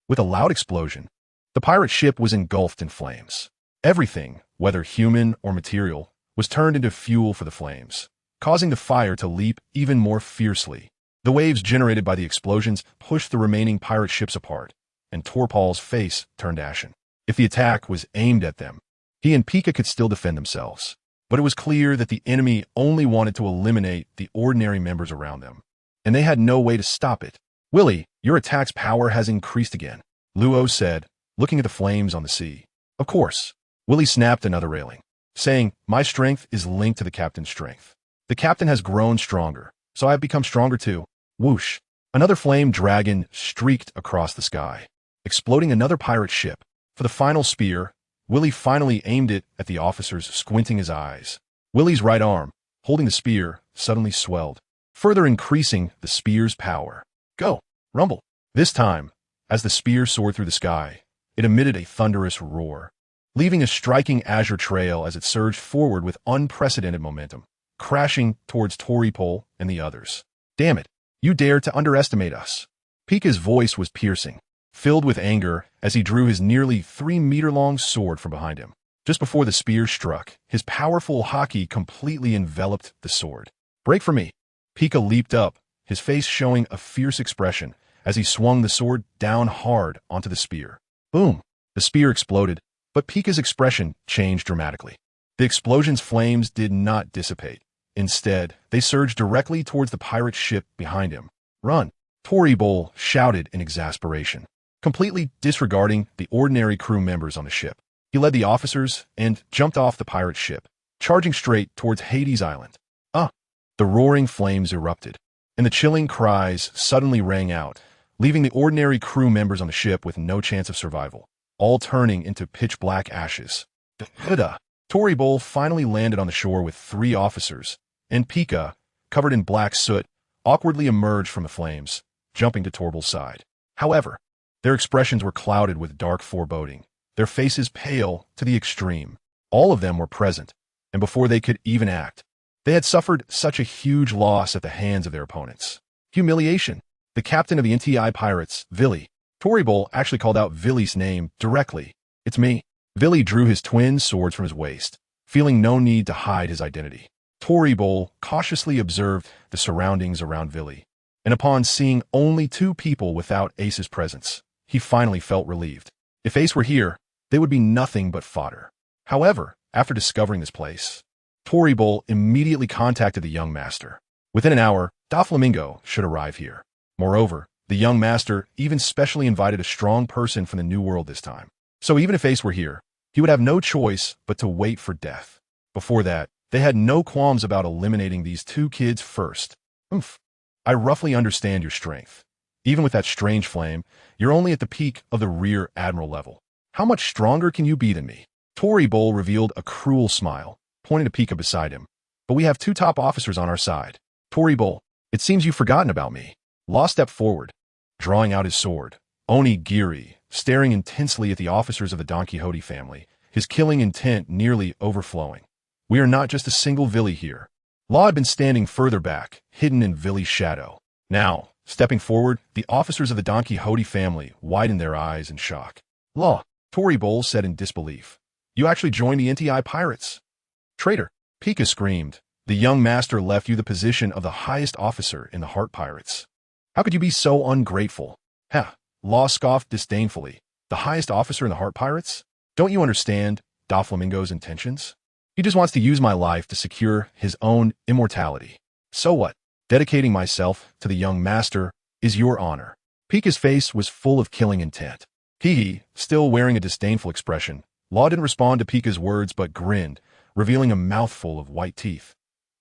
With a loud explosion, The pirate ship was engulfed in flames. Everything, whether human or material, was turned into fuel for the flames, causing the fire to leap even more fiercely. The waves generated by the explosions pushed the remaining pirate ships apart, and Torpal's face turned ashen. If the attack was aimed at them, he and Pika could still defend themselves. But it was clear that the enemy only wanted to eliminate the ordinary members around them, and they had no way to stop it. "Willie, your attack's power has increased again," Luo said, looking at the flames on the sea. "Of course." Willie snapped another railing, saying, "My strength is linked to the captain's strength. The captain has grown stronger, so I have become stronger too." Whoosh! Another flame dragon streaked across the sky, exploding another pirate ship. For the final spear, Willie finally aimed it at the officers, squinting his eyes. Willie's right arm, holding the spear, suddenly swelled, further increasing the spear's power. "Go! Rumble!" This time, as the spear soared through the sky, it emitted a thunderous roar, leaving a striking azure trail as it surged forward with unprecedented momentum, crashing towards Toripol and the others. "Damn it! You dare to underestimate us!" Pika's voice was piercing, filled with anger as he drew his nearly 3-meter-long sword from behind him. Just before the spear struck, his powerful haki completely enveloped the sword. "Break for me!" Pika leaped up, his face showing a fierce expression as he swung the sword down hard onto the spear. Boom! The spear exploded, but Pika's expression changed dramatically. The explosion's flames did not dissipate. Instead, they surged directly towards the pirate ship behind him. "Run!" Toribol shouted in exasperation, completely disregarding the ordinary crew members on the ship. He led the officers and jumped off the pirate ship, charging straight towards Hades Island. "Ah!" The roaring flames erupted, and the chilling cries suddenly rang out, leaving the ordinary crew members on the ship with no chance of survival, all turning into pitch-black ashes. "Huda!" Toribol finally landed on the shore with 3 officers, and Pika, covered in black soot, awkwardly emerged from the flames, jumping to Torbal's side. However, their expressions were clouded with dark foreboding, their faces pale to the extreme. All of them were present, and before they could even act, they had suffered such a huge loss at the hands of their opponents. Humiliation. The captain of the NTI pirates, Vili. Toribol actually called out Vili's name directly. "It's me." Vili drew his twin swords from his waist, feeling no need to hide his identity. Toribol cautiously observed the surroundings around Vili, and upon seeing only 2 people without Ace's presence, he finally felt relieved. If Ace were here, they would be nothing but fodder. However, after discovering this place, Toribol immediately contacted the young master. Within an hour, Doflamingo should arrive here. Moreover, the young master even specially invited a strong person from the New World this time. So even if Ace were here, he would have no choice but to wait for death. Before that, they had no qualms about eliminating these 2 kids first. "Oomph. I roughly understand your strength. Even with that strange flame, you're only at the peak of the Rear Admiral level. How much stronger can you be than me?" Toribol revealed a cruel smile, pointing to Pika beside him. "But we have 2 top officers on our side." "Toribol, it seems you've forgotten about me." Law stepped forward, drawing out his sword. Onigiri, staring intensely at the officers of the Don Quixote family, his killing intent nearly overflowing. "We are not just a single Vili here." Law had been standing further back, hidden in Vili's shadow. Now, stepping forward, the officers of the Don Quixote family widened their eyes in shock. "Law," Toribol said in disbelief. "You actually joined the NTI pirates?" "Traitor!" Pika screamed. "The young master left you the position of the highest officer in the Heart Pirates. How could you be so ungrateful?" "Ha!" Law scoffed disdainfully. "The highest officer in the Heart Pirates? Don't you understand Doflamingo's intentions? He just wants to use my life to secure his own immortality. So what? Dedicating myself to the young master is your honor." Pika's face was full of killing intent. He, still wearing a disdainful expression, Law didn't respond to Pika's words but grinned, revealing a mouthful of white teeth.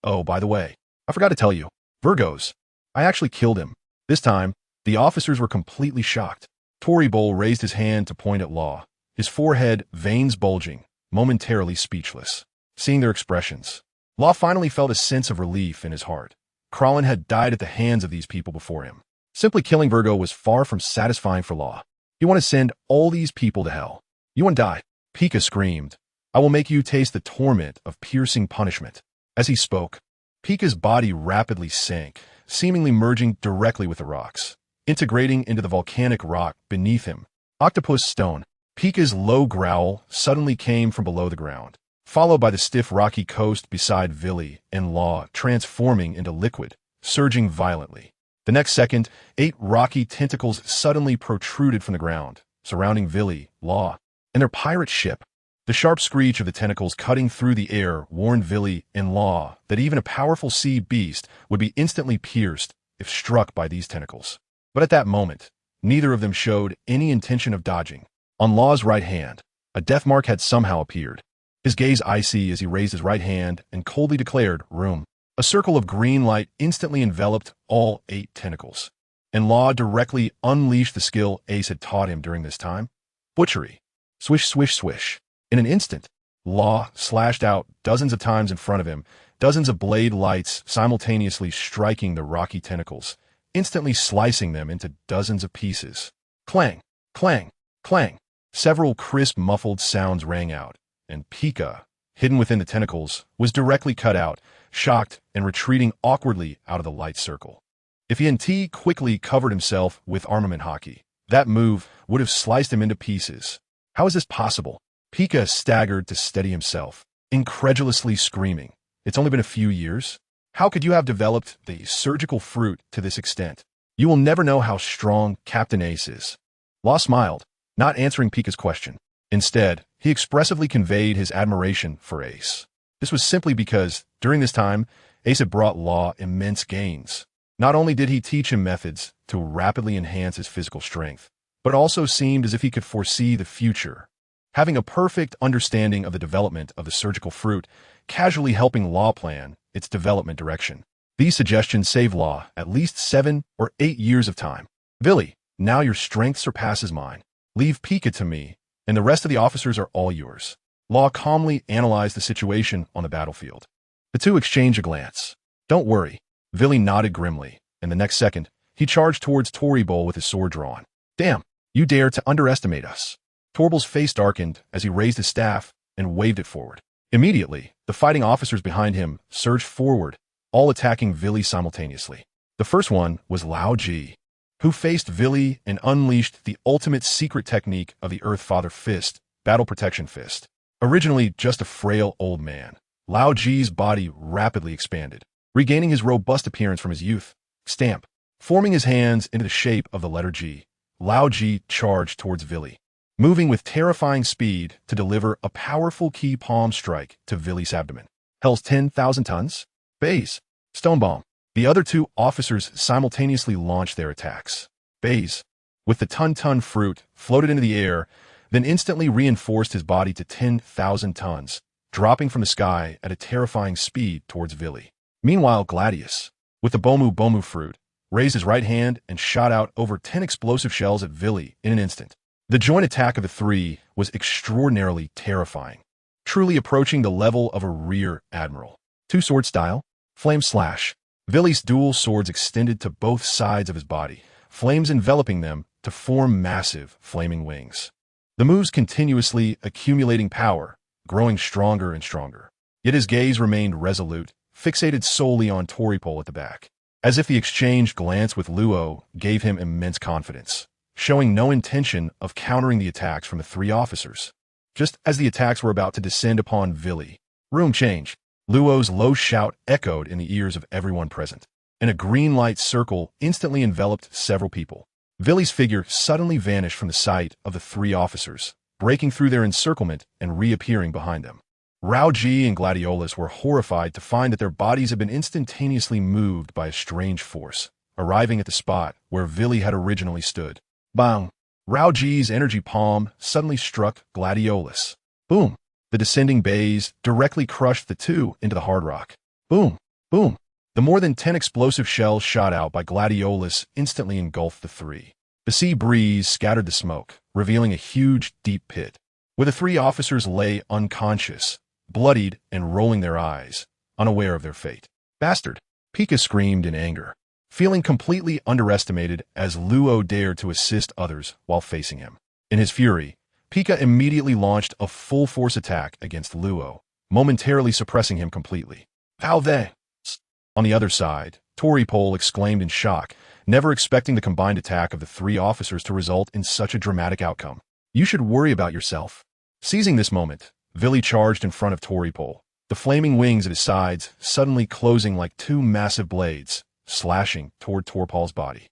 "Oh, by the way, I forgot to tell you, Virgos. I actually killed him." This time, the officers were completely shocked. Toribol raised his hand to point at Law, his forehead veins bulging, momentarily speechless. Seeing their expressions, Law finally felt a sense of relief in his heart. Kralin had died at the hands of these people before him. Simply killing Virgo was far from satisfying for Law. He wanted to send all these people to hell. "You want to die?" Pika screamed. "I will make you taste the torment of piercing punishment." As he spoke, Pika's body rapidly sank, seemingly merging directly with the rocks, integrating into the volcanic rock beneath him. Octopus Stone. Pika's low growl suddenly came from below the ground, followed by the stiff rocky coast beside Vili and Law transforming into liquid, surging violently. The next second, 8 rocky tentacles suddenly protruded from the ground, surrounding Vili, Law, and their pirate ship. The sharp screech of the tentacles cutting through the air warned Vili and Law that even a powerful sea beast would be instantly pierced if struck by these tentacles. But at that moment, neither of them showed any intention of dodging. On Law's right hand, a death mark had somehow appeared. His gaze icy as he raised his right hand and coldly declared, "Room." A circle of green light instantly enveloped all 8 tentacles, and Law directly unleashed the skill Ace had taught him during this time. Butchery. Swish, swish, swish. In an instant, Law slashed out dozens of times in front of him, dozens of blade lights simultaneously striking the rocky tentacles, instantly slicing them into dozens of pieces. Clang, clang, clang. Several crisp, muffled sounds rang out, and Pika, hidden within the tentacles, was directly cut out, shocked and retreating awkwardly out of the light circle. If Yen-Ti quickly covered himself with armament hockey, that move would have sliced him into pieces. How is this possible? Pika staggered to steady himself, incredulously screaming. It's only been a few years? How could you have developed the surgical fruit to this extent? You will never know how strong Captain Ace is. Law smiled, not answering Pika's question. Instead, he expressively conveyed his admiration for Ace. This was simply because, during this time, Ace had brought Law immense gains. Not only did he teach him methods to rapidly enhance his physical strength, but also seemed as if he could foresee the future. Having a perfect understanding of the development of the surgical fruit, casually helping Law plan its development direction. These suggestions save Law at least 7 or 8 years of time. Vili, now your strength surpasses mine. Leave Pika to me, and the rest of the officers are all yours. Law calmly analyzed the situation on the battlefield. The two exchanged a glance. Don't worry. Vili nodded grimly, and the next second, he charged towards Toribol with his sword drawn. Damn, you dare to underestimate us. Torbol's face darkened as he raised his staff and waved it forward. Immediately, the fighting officers behind him surged forward, all attacking Vili simultaneously. The first one was Lao Ji, who faced Vili and unleashed the ultimate secret technique of the Earth Father Fist, Battle Protection Fist. Originally just a frail old man, Lao Ji's body rapidly expanded, regaining his robust appearance from his youth. Stamp. Forming his hands into the shape of the letter G, Lao Ji charged towards Vili, moving with terrifying speed to deliver a powerful key palm strike to Vili's abdomen. Hell's 10,000 tons? Baze. Stone Bomb. The other two officers simultaneously launched their attacks. Baze, with the ton fruit, floated into the air, then instantly reinforced his body to 10,000 tons, dropping from the sky at a terrifying speed towards Vili. Meanwhile, Gladius, with the Bomu fruit, raised his right hand and shot out over 10 explosive shells at Vili in an instant. The joint attack of the three was extraordinarily terrifying, truly approaching the level of a rear admiral. Two-sword style, flame slash. Vili's dual swords extended to both sides of his body, flames enveloping them to form massive flaming wings. The moves continuously accumulating power, growing stronger and stronger. Yet his gaze remained resolute, fixated solely on Toripol at the back, as if the exchanged glance with Luo gave him immense confidence, showing no intention of countering the attacks from the three officers. Just as the attacks were about to descend upon Vili, room change. Luo's low shout echoed in the ears of everyone present, and a green light circle instantly enveloped several people. Vili's figure suddenly vanished from the sight of the three officers, breaking through their encirclement and reappearing behind them. Raoji and Gladiolus were horrified to find that their bodies had been instantaneously moved by a strange force, arriving at the spot where Vili had originally stood. Bang! Raoji's energy palm suddenly struck Gladiolus. Boom! The descending bays directly crushed the two into the hard rock. Boom! Boom! The more than 10 explosive shells shot out by Gladiolus instantly engulfed the three. The sea breeze scattered the smoke, revealing a huge, deep pit, where the three officers lay unconscious, bloodied and rolling their eyes, unaware of their fate. Bastard! Pika screamed in anger, feeling completely underestimated as Luo dared to assist others while facing him. In his fury, Pika immediately launched a full-force attack against Luo, momentarily suppressing him completely. How they? On the other side, Toripol exclaimed in shock, never expecting the combined attack of the three officers to result in such a dramatic outcome. You should worry about yourself. Seizing this moment, Vili charged in front of Toripol, the flaming wings at his sides suddenly closing like two massive blades, slashing toward Torpol's body.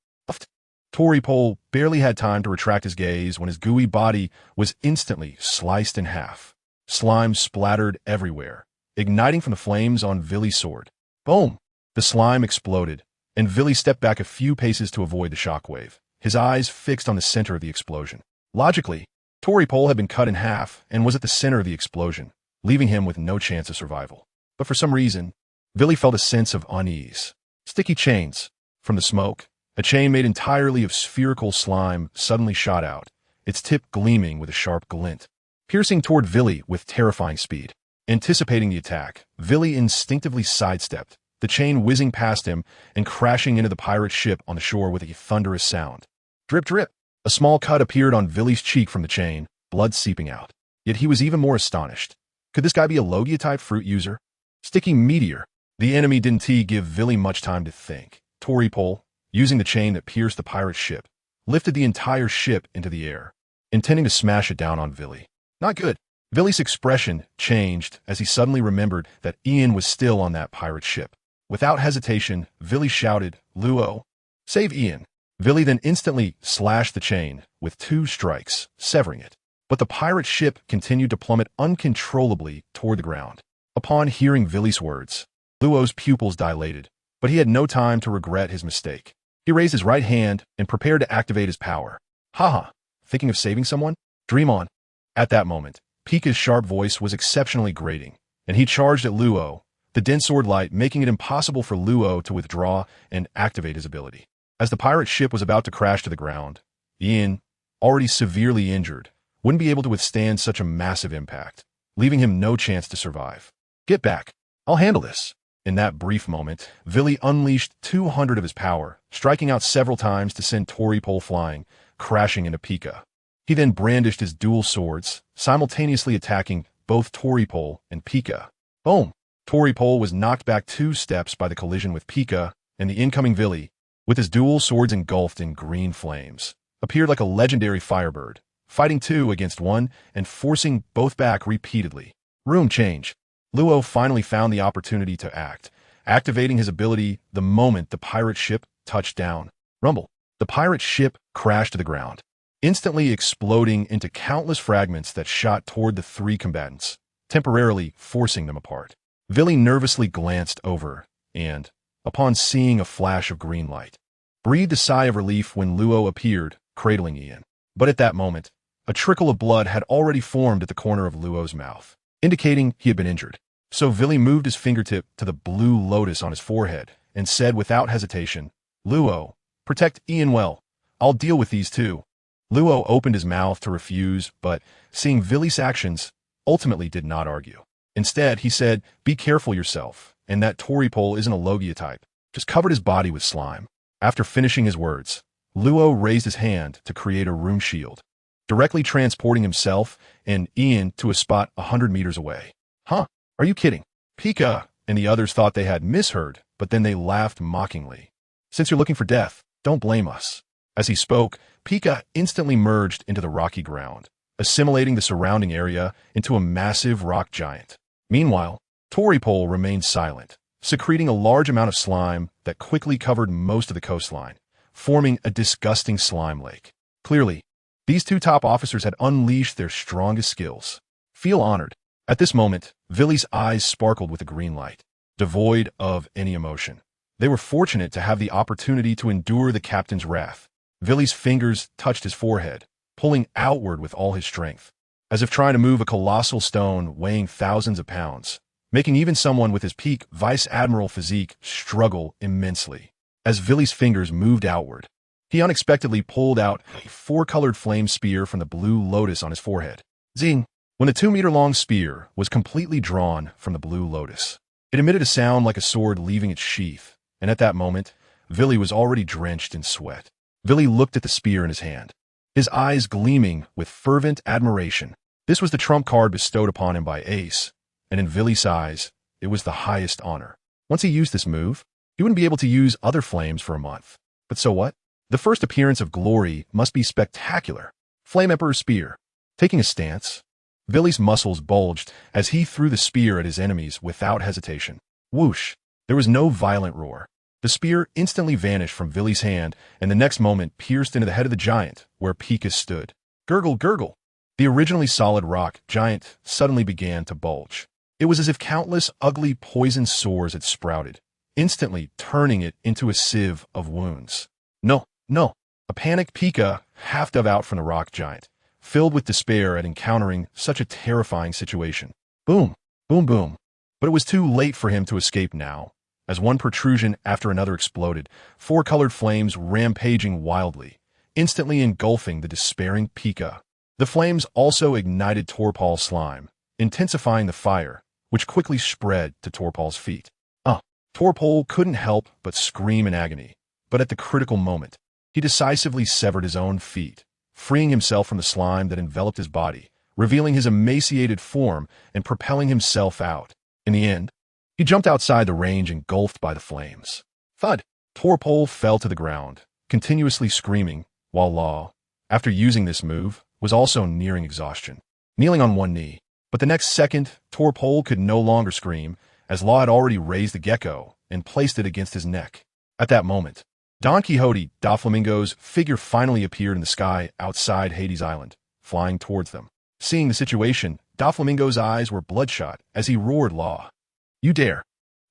Toripol barely had time to retract his gaze when his gooey body was instantly sliced in half. Slime splattered everywhere, igniting from the flames on Vili's sword. Boom! The slime exploded, and Vili stepped back a few paces to avoid the shockwave, his eyes fixed on the center of the explosion. Logically, Toripol had been cut in half and was at the center of the explosion, leaving him with no chance of survival. But for some reason, Vili felt a sense of unease. Sticky chains. From the smoke, a chain made entirely of spherical slime suddenly shot out, its tip gleaming with a sharp glint, piercing toward Vili with terrifying speed. Anticipating the attack, Vili instinctively sidestepped, the chain whizzing past him and crashing into the pirate ship on the shore with a thunderous sound. Drip, drip. A small cut appeared on Vili's cheek from the chain, blood seeping out. Yet he was even more astonished. Could this guy be a Logia-type fruit user? Sticky meteor. The enemy didn't give Vili much time to think. Toripol, using the chain that pierced the pirate ship, lifted the entire ship into the air, intending to smash it down on Vili. Not good. Vili's expression changed as he suddenly remembered that Ian was still on that pirate ship. Without hesitation, Vili shouted, "Luo, save Ian." Vili then instantly slashed the chain with 2 strikes, severing it. But the pirate ship continued to plummet uncontrollably toward the ground. Upon hearing Vili's words, Luo's pupils dilated, but he had no time to regret his mistake. He raised his right hand and prepared to activate his power. Haha, thinking of saving someone? Dream on. At that moment, Pika's sharp voice was exceptionally grating, and he charged at Luo, the dense sword light making it impossible for Luo to withdraw and activate his ability. As the pirate ship was about to crash to the ground, Ian, already severely injured, wouldn't be able to withstand such a massive impact, leaving him no chance to survive. Get back. I'll handle this. In that brief moment, Vili unleashed 200 of his power, striking out several times to send Toripol flying, crashing into Pika. He then brandished his dual swords, simultaneously attacking both Toripol and Pika. Boom! Toripol was knocked back 2 steps by the collision with Pika, and the incoming Vili, with his dual swords engulfed in green flames, appeared like a legendary firebird, fighting 2 against 1 and forcing both back repeatedly. Room change. Luo finally found the opportunity to act, activating his ability the moment the pirate ship touched down. Rumble. The pirate ship crashed to the ground, instantly exploding into countless fragments that shot toward the 3 combatants, temporarily forcing them apart. Vili nervously glanced over and, upon seeing a flash of green light, breathed a sigh of relief when Luo appeared, cradling Ian. But at that moment, a trickle of blood had already formed at the corner of Luo's mouth, indicating he had been injured. So Vili moved his fingertip to the blue lotus on his forehead and said without hesitation, "Luo, protect Ian well. I'll deal with these 2. Luo opened his mouth to refuse, but, seeing Vili's actions, ultimately did not argue. Instead, he said, "Be careful yourself, and that Toripol isn't a Logia type." Just covered his body with slime. After finishing his words, Luo raised his hand to create a room shield, directly transporting himself and Ian to a spot 100 meters away. Huh? Are you kidding? Pika and the others thought they had misheard, but then they laughed mockingly. Since you're looking for death, don't blame us. As he spoke, Pika instantly merged into the rocky ground, assimilating the surrounding area into a massive rock giant. Meanwhile, Toripol remained silent, secreting a large amount of slime that quickly covered most of the coastline, forming a disgusting slime lake. Clearly, these 2 top officers had unleashed their strongest skills. Feel honored. At this moment, Vili's eyes sparkled with a green light, devoid of any emotion. They were fortunate to have the opportunity to endure the captain's wrath. Vili's fingers touched his forehead, pulling outward with all his strength, as if trying to move a colossal stone weighing thousands of pounds, making even someone with his peak vice admiral physique struggle immensely. As Vili's fingers moved outward, he unexpectedly pulled out a 4-colored flame spear from the blue lotus on his forehead. Zing! When the 2-meter-long spear was completely drawn from the blue lotus, it emitted a sound like a sword leaving its sheath, and at that moment, Vili was already drenched in sweat. Vili looked at the spear in his hand, his eyes gleaming with fervent admiration. This was the trump card bestowed upon him by Ace, and in Vili's eyes, it was the highest honor. Once he used this move, he wouldn't be able to use other flames for a month. But so what? The first appearance of glory must be spectacular. Flame Emperor Spear. Taking a stance, Villy's muscles bulged as he threw the spear at his enemies without hesitation. Whoosh! There was no violent roar. The spear instantly vanished from Villy's hand, and the next moment pierced into the head of the giant, where Pika stood. Gurgle, gurgle! The originally solid rock giant suddenly began to bulge. It was as if countless ugly poison sores had sprouted, instantly turning it into a sieve of wounds. No, no! A panicked Pika half dove out from the rock giant, filled with despair at encountering such a terrifying situation. Boom! Boom, boom! But it was too late for him to escape now. As one protrusion after another exploded, four-colored flames rampaging wildly, instantly engulfing the despairing Pika. The flames also ignited Torpal's slime, intensifying the fire, which quickly spread to Torpal's feet. Torpal couldn't help but scream in agony, but at the critical moment, he decisively severed his own feet, freeing himself from the slime that enveloped his body, revealing his emaciated form and propelling himself out. In the end, he jumped outside the range engulfed by the flames. Thud! Torpal fell to the ground, continuously screaming, while Law, after using this move, was also nearing exhaustion, kneeling on one knee. But the next second, Torpal could no longer scream, as Law had already raised the gecko and placed it against his neck. At that moment, Don Quixote Doflamingo's figure finally appeared in the sky outside Hades Island, flying towards them. Seeing the situation, Doflamingo's eyes were bloodshot as he roared, Law, you dare!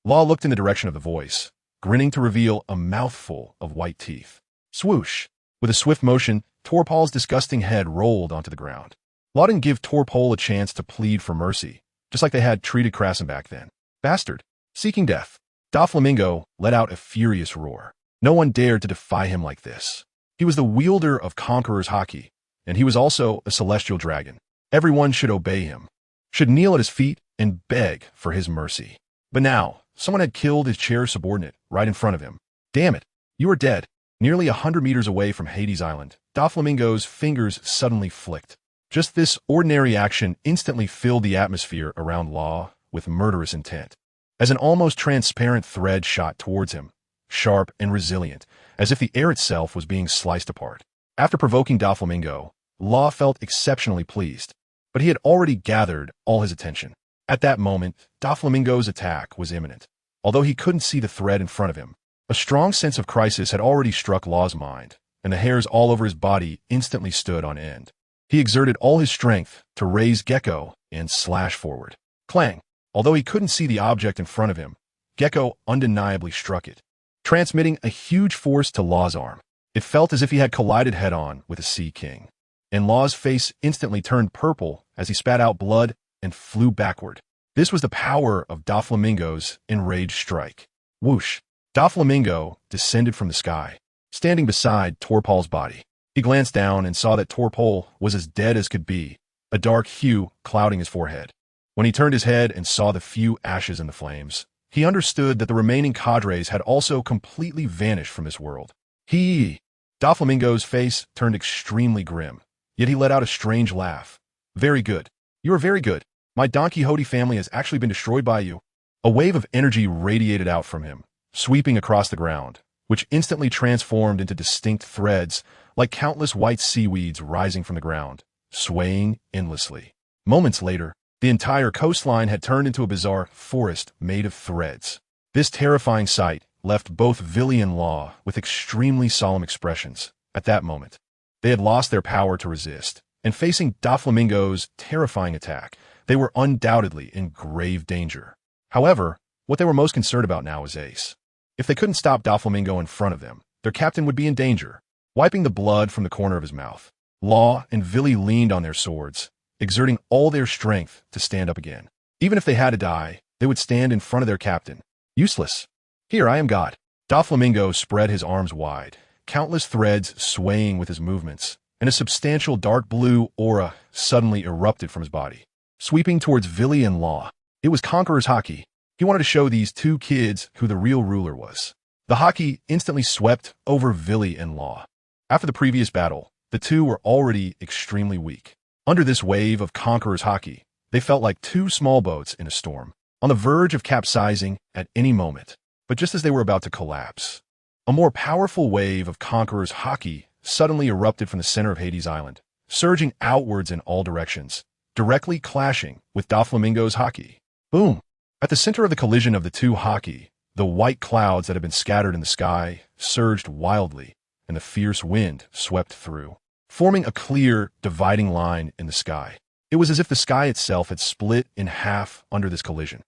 Law looked in the direction of the voice, grinning to reveal a mouthful of white teeth. Swoosh! With a swift motion, Torpal's disgusting head rolled onto the ground. Law didn't give Torpal a chance to plead for mercy, just like they had treated Krasin back then. Bastard! Seeking death, Doflamingo let out a furious roar. No one dared to defy him like this. He was the wielder of Conqueror's Haki, and he was also a celestial dragon. Everyone should obey him, should kneel at his feet and beg for his mercy. But now, someone had killed his cherished subordinate right in front of him. Damn it, you are dead. Nearly 100 meters away from Hades Island, Doflamingo's fingers suddenly flicked. Just this ordinary action instantly filled the atmosphere around Law with murderous intent, as an almost transparent thread shot towards him, sharp and resilient, as if the air itself was being sliced apart. After provoking Doflamingo, Law felt exceptionally pleased, but he had already gathered all his attention. At that moment, Doflamingo's attack was imminent. Although he couldn't see the thread in front of him, a strong sense of crisis had already struck Law's mind, and the hairs all over his body instantly stood on end. He exerted all his strength to raise Gecko and slash forward. Clang! Although he couldn't see the object in front of him, Gecko undeniably struck it, transmitting a huge force to Law's arm. It felt as if he had collided head-on with a Sea King, and Law's face instantly turned purple as he spat out blood and flew backward. This was the power of Doflamingo's enraged strike. Whoosh! Doflamingo descended from the sky, standing beside Torpal's body. He glanced down and saw that Torpal was as dead as could be, a dark hue clouding his forehead. When he turned his head and saw the few ashes in the flames, he understood that the remaining cadres had also completely vanished from this world. Doflamingo's face turned extremely grim, yet he let out a strange laugh. Very good. You are very good. My Don Quixote family has actually been destroyed by you. A wave of energy radiated out from him, sweeping across the ground, which instantly transformed into distinct threads like countless white seaweeds rising from the ground, swaying endlessly. Moments later, the entire coastline had turned into a bizarre forest made of threads. This terrifying sight left both Villy and Law with extremely solemn expressions. At that moment, they had lost their power to resist, and facing Doflamingo's terrifying attack, they were undoubtedly in grave danger. However, what they were most concerned about now was Ace. If they couldn't stop Doflamingo in front of them, their captain would be in danger. Wiping the blood from the corner of his mouth, Law and Villy leaned on their swords, exerting all their strength to stand up again. Even if they had to die, they would stand in front of their captain. Useless. Here, I am God. Doflamingo spread his arms wide, countless threads swaying with his movements, and a substantial dark blue aura suddenly erupted from his body, sweeping towards Villy and Law. It was Conqueror's Haki. He wanted to show these two kids who the real ruler was. The Haki instantly swept over Villy and Law. After the previous battle, the two were already extremely weak. Under this wave of Conqueror's Haki, they felt like two small boats in a storm, on the verge of capsizing at any moment. But just as they were about to collapse, a more powerful wave of Conqueror's Haki suddenly erupted from the center of Hades Island, surging outwards in all directions, directly clashing with Doflamingo's haki. Boom! At the center of the collision of the two haki, the white clouds that had been scattered in the sky surged wildly, and the fierce wind swept through, forming a clear, dividing line in the sky. It was as if the sky itself had split in half under this collision.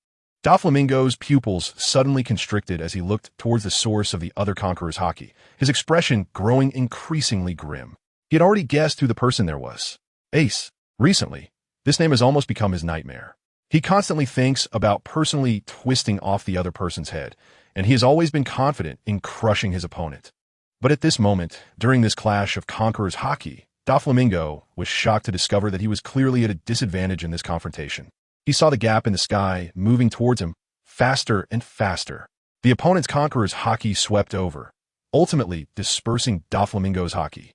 Doflamingo's pupils suddenly constricted as he looked towards the source of the other conqueror's haki, his expression growing increasingly grim. He had already guessed who the person there was. Ace. Recently, this name has almost become his nightmare. He constantly thinks about personally twisting off the other person's head, and he has always been confident in crushing his opponent. But at this moment, during this clash of conqueror's haki, Doflamingo was shocked to discover that he was clearly at a disadvantage in this confrontation. He saw the gap in the sky moving towards him faster and faster. The opponent's conqueror's haki swept over, ultimately dispersing Doflamingo's haki.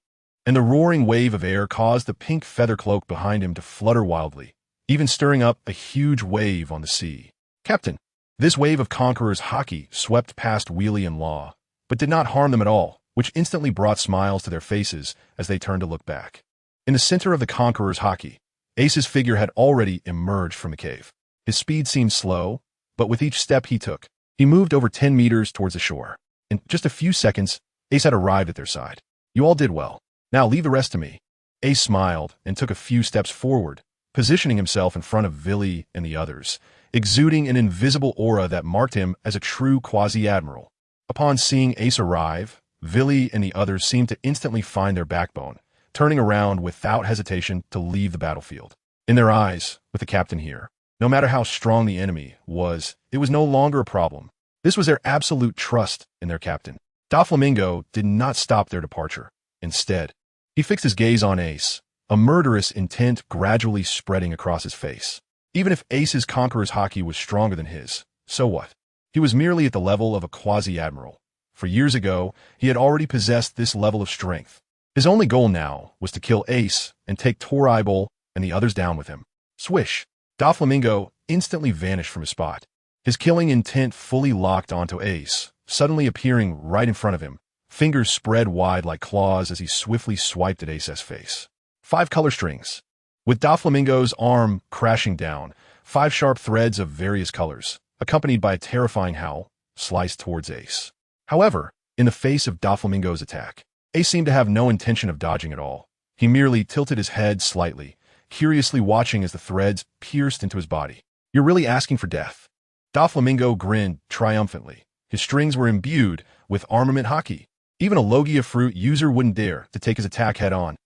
And the roaring wave of air caused the pink feather cloak behind him to flutter wildly, even stirring up a huge wave on the sea. Captain, this wave of conqueror's haki swept past Wheelie and Law, but did not harm them at all, which instantly brought smiles to their faces as they turned to look back. In the center of the conqueror's haki, Ace's figure had already emerged from the cave. His speed seemed slow, but with each step he took, he moved over 10 meters towards the shore. In just a few seconds, Ace had arrived at their side. You all did well. Now leave the rest to me. Ace smiled and took a few steps forward, positioning himself in front of Villy and the others, exuding an invisible aura that marked him as a true quasi-admiral. Upon seeing Ace arrive, Villy and the others seemed to instantly find their backbone, turning around without hesitation to leave the battlefield. In their eyes, with the captain here, no matter how strong the enemy was, it was no longer a problem. This was their absolute trust in their captain. Doflamingo did not stop their departure. Instead, he fixed his gaze on Ace, a murderous intent gradually spreading across his face. Even if Ace's conqueror's haki was stronger than his, so what? He was merely at the level of a quasi-admiral. For years ago, he had already possessed this level of strength. His only goal now was to kill Ace and take Tor Eyeball and the others down with him. Swish! Doflamingo instantly vanished from his spot. His killing intent fully locked onto Ace, suddenly appearing right in front of him, fingers spread wide like claws as he swiftly swiped at Ace's face. 5 color strings. With Doflamingo's arm crashing down, 5 sharp threads of various colors, accompanied by a terrifying howl, sliced towards Ace. However, in the face of Doflamingo's attack, Ace seemed to have no intention of dodging at all. He merely tilted his head slightly, curiously watching as the threads pierced into his body. You're really asking for death. Doflamingo grinned triumphantly. His strings were imbued with armament haki. Even a Logia fruit user wouldn't dare to take his attack head-on.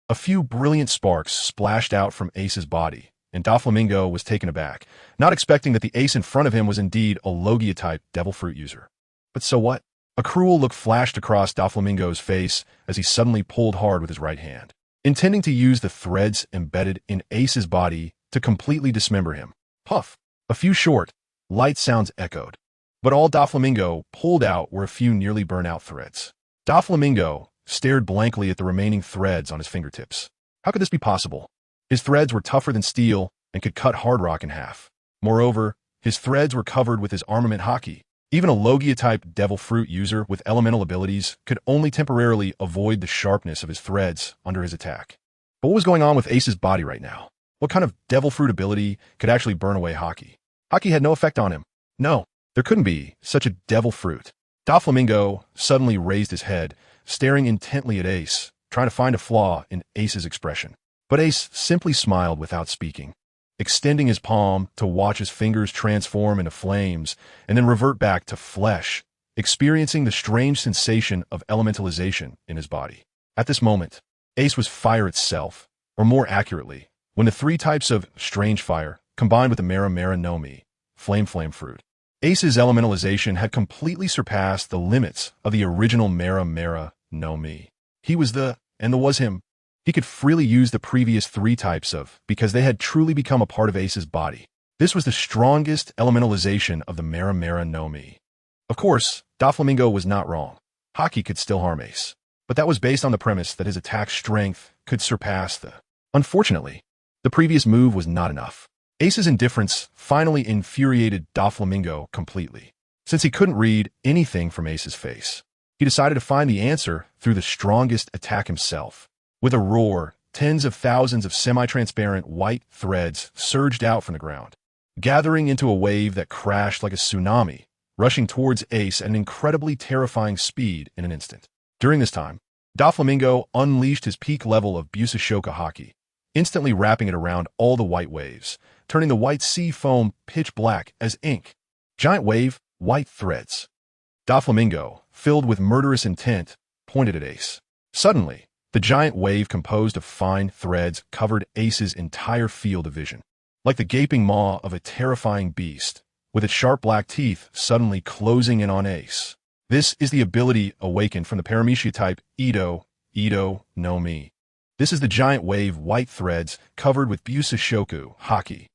A few brilliant sparks splashed out from Ace's body, and Doflamingo was taken aback, not expecting that the Ace in front of him was indeed a Logia-type devil fruit user. But so what? A cruel look flashed across Doflamingo's face as he suddenly pulled hard with his right hand, intending to use the threads embedded in Ace's body to completely dismember him. Puff! A few short, light sounds echoed, but all Doflamingo pulled out were a few nearly burnt-out threads. Doflamingo stared blankly at the remaining threads on his fingertips. How could this be possible? His threads were tougher than steel and could cut hard rock in half. Moreover, his threads were covered with his armament haki. Even a Logia-type devil fruit user with elemental abilities could only temporarily avoid the sharpness of his threads under his attack. But what was going on with Ace's body right now? What kind of devil fruit ability could actually burn away haki? Haki had no effect on him. No, there couldn't be such a devil fruit. Doflamingo suddenly raised his head, staring intently at Ace, trying to find a flaw in Ace's expression. But Ace simply smiled without speaking, extending his palm to watch his fingers transform into flames and then revert back to flesh, experiencing the strange sensation of elementalization in his body. At this moment, Ace was fire itself, or more accurately, when the 3 types of strange fire combined with the Mera Mera no Mi, flame fruit. Ace's elementalization had completely surpassed the limits of the original Mera Mera no Mi. He was and was him. He could freely use the previous 3 types of, because they had truly become a part of Ace's body. This was the strongest elementalization of the Mera Mera no Mi. Of course, Doflamingo was not wrong. Haki could still harm Ace, but that was based on the premise that his attack strength could surpass the. Unfortunately, the previous move was not enough. Ace's indifference finally infuriated Doflamingo completely. Since he couldn't read anything from Ace's face, he decided to find the answer through the strongest attack himself. With a roar, tens of thousands of semi-transparent white threads surged out from the ground, gathering into a wave that crashed like a tsunami, rushing towards Ace at an incredibly terrifying speed in an instant. During this time, Doflamingo unleashed his peak level of Busashoka Haki, instantly wrapping it around all the white waves, turning the white sea foam pitch black as ink. Giant wave, white threads. Doflamingo, filled with murderous intent, pointed at Ace. Suddenly, the giant wave composed of fine threads covered Ace's entire field of vision, like the gaping maw of a terrifying beast, with its sharp black teeth suddenly closing in on Ace. This is the ability awakened from the Paramecia type Ito no Mi. This is the giant wave white threads covered with Busashoku Haki.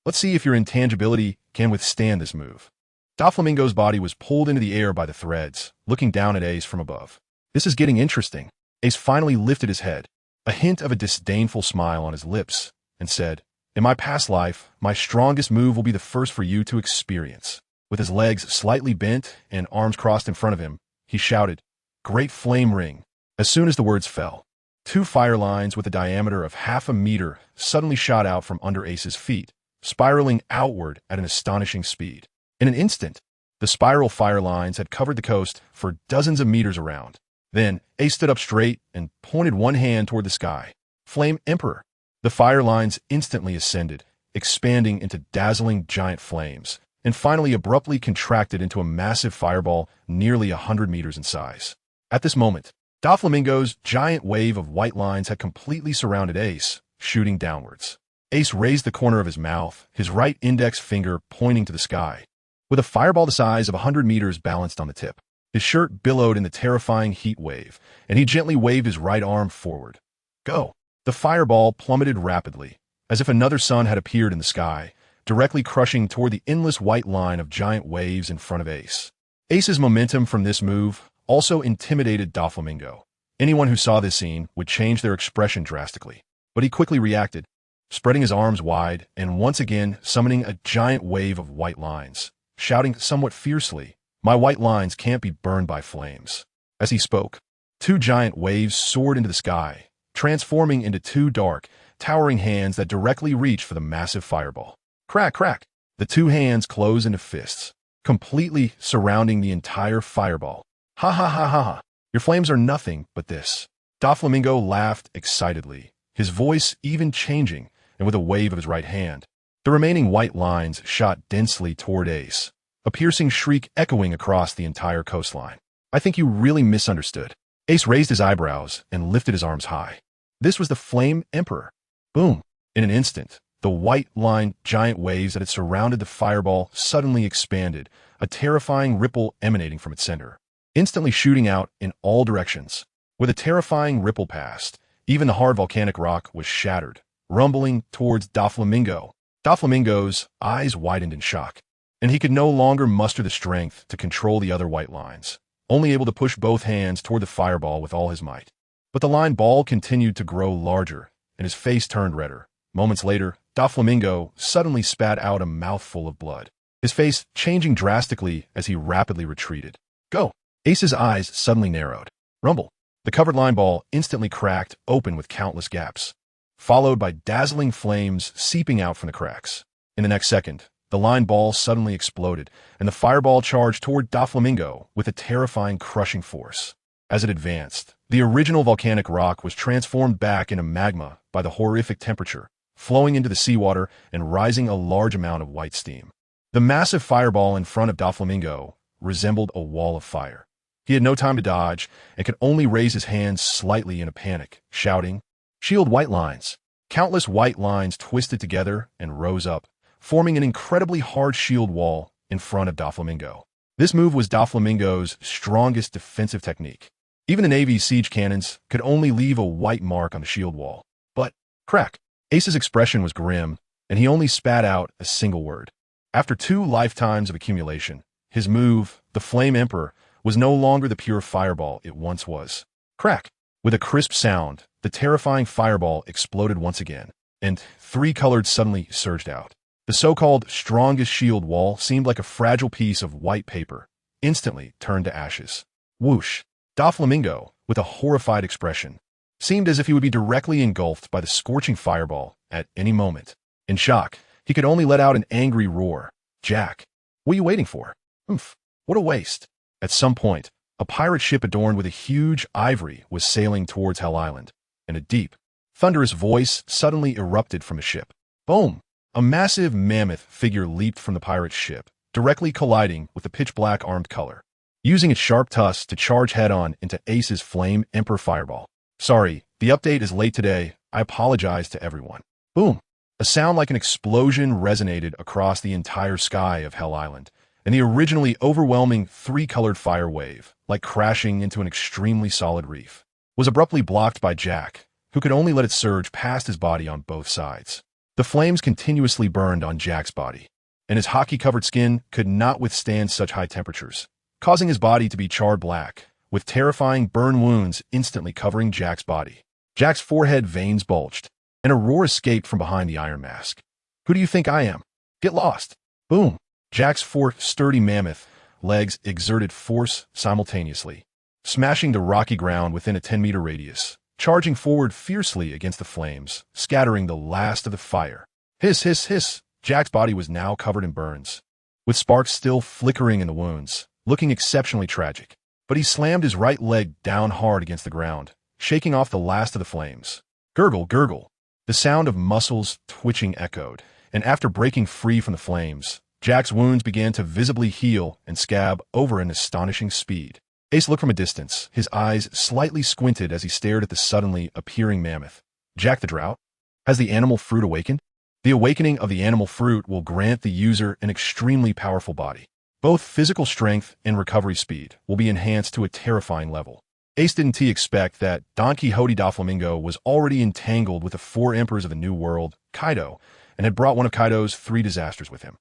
Let's see if your intangibility can withstand this move. Doflamingo's body was pulled into the air by the threads, looking down at Ace from above. This is getting interesting. Ace finally lifted his head, a hint of a disdainful smile on his lips, and said, "In my past life, my strongest move will be the first for you to experience." With his legs slightly bent and arms crossed in front of him, he shouted, "Great Flame Ring." As soon as the words fell, 2 fire lines with a diameter of half a meter suddenly shot out from under Ace's feet, spiraling outward at an astonishing speed. In an instant, the spiral fire lines had covered the coast for dozens of meters around. Then, Ace stood up straight and pointed one hand toward the sky. Flame Emperor. The fire lines instantly ascended, expanding into dazzling giant flames, and finally abruptly contracted into a massive fireball nearly 100 meters in size. At this moment, Doflamingo's giant wave of white lines had completely surrounded Ace, shooting downwards. Ace raised the corner of his mouth, his right index finger pointing to the sky. With a fireball the size of 100 meters balanced on the tip, his shirt billowed in the terrifying heat wave, and he gently waved his right arm forward. Go! The fireball plummeted rapidly, as if another sun had appeared in the sky, directly crushing toward the endless white line of giant waves in front of Ace. Ace's momentum from this move also intimidated Doflamingo. Anyone who saw this scene would change their expression drastically, but he quickly reacted, spreading his arms wide and once again summoning a giant wave of white lines, shouting somewhat fiercely, "My white lines can't be burned by flames." As he spoke, 2 giant waves soared into the sky, transforming into 2 dark, towering hands that directly reached for the massive fireball. Crack, crack! The 2 hands closed into fists, completely surrounding the entire fireball. Ha ha ha ha ha! Your flames are nothing but this. Doflamingo laughed excitedly, his voice even changing, and with a wave of his right hand, the remaining white lines shot densely toward Ace, a piercing shriek echoing across the entire coastline. "I think you really misunderstood." Ace raised his eyebrows and lifted his arms high. This was the Flame Emperor. Boom! In an instant, the white-lined giant waves that had surrounded the fireball suddenly expanded, a terrifying ripple emanating from its center, instantly shooting out in all directions. With a terrifying ripple past, even the hard volcanic rock was shattered, rumbling towards Doflamingo. Doflamingo's eyes widened in shock, and he could no longer muster the strength to control the other white lines, only able to push both hands toward the fireball with all his might. But the line ball continued to grow larger, and his face turned redder. Moments later, Doflamingo suddenly spat out a mouthful of blood, his face changing drastically as he rapidly retreated. Go! Ace's eyes suddenly narrowed. Rumble! The covered line ball instantly cracked open with countless gaps, followed by dazzling flames seeping out from the cracks. In the next second, the line ball suddenly exploded, and the fireball charged toward Doflamingo with a terrifying crushing force. As it advanced, the original volcanic rock was transformed back into magma by the horrific temperature, flowing into the seawater and rising a large amount of white steam. The massive fireball in front of Doflamingo resembled a wall of fire. He had no time to dodge and could only raise his hands slightly in a panic, shouting, "Shield white lines!" Countless white lines twisted together and rose up, forming an incredibly hard shield wall in front of Doflamingo. This move was Doflamingo's strongest defensive technique. Even the Navy's siege cannons could only leave a white mark on the shield wall. But, crack! Ace's expression was grim, and he only spat out a single word. After 2 lifetimes of accumulation, his move, the Flame Emperor, was no longer the pure fireball it once was. Crack! With a crisp sound, the terrifying fireball exploded once again, and 3 colors suddenly surged out. The so-called strongest shield wall seemed like a fragile piece of white paper, instantly turned to ashes. Whoosh! Doflamingo, with a horrified expression, seemed as if he would be directly engulfed by the scorching fireball at any moment. In shock, he could only let out an angry roar. Jack, what are you waiting for? Oomph, what a waste. At some point, a pirate ship adorned with a huge ivory was sailing towards Hell Island, and a deep, thunderous voice suddenly erupted from a ship. Boom! A massive mammoth figure leaped from the pirate ship, directly colliding with the pitch-black armed color, using its sharp tusks to charge head-on into Ace's Flame Emperor Fireball. Sorry, the update is late today. I apologize to everyone. Boom! A sound like an explosion resonated across the entire sky of Hell Island, and the originally overwhelming three-colored fire wave, like crashing into an extremely solid reef, was abruptly blocked by Jack, who could only let it surge past his body on both sides. The flames continuously burned on Jack's body, and his hockey-covered skin could not withstand such high temperatures, causing his body to be charred black, with terrifying burn wounds instantly covering Jack's body. Jack's forehead veins bulged, and a roar escaped from behind the iron mask. Who do you think I am? Get lost! Boom! Jack's four sturdy mammoth legs exerted force simultaneously, smashing the rocky ground within a 10-meter radius, charging forward fiercely against the flames, scattering the last of the fire. Hiss, hiss, hiss! Jack's body was now covered in burns, with sparks still flickering in the wounds, looking exceptionally tragic. But he slammed his right leg down hard against the ground, shaking off the last of the flames. Gurgle, gurgle! The sound of muscles twitching echoed, and after breaking free from the flames, Jack's wounds began to visibly heal and scab over an astonishing speed. Ace looked from a distance, his eyes slightly squinted as he stared at the suddenly appearing mammoth. Jack the Drought? Has the animal fruit awakened? The awakening of the animal fruit will grant the user an extremely powerful body. Both physical strength and recovery speed will be enhanced to a terrifying level. Ace didn't expect that Don Quixote Doflamingo was already entangled with the four emperors of the New World, Kaido, and had brought one of Kaido's 3 disasters with him.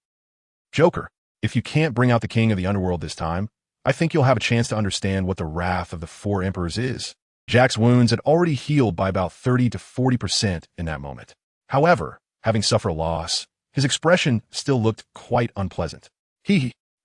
Joker, if you can't bring out the king of the underworld this time, I think you'll have a chance to understand what the wrath of the 4 emperors is. Jack's wounds had already healed by about 30 to 40% in that moment. However, having suffered a loss, his expression still looked quite unpleasant.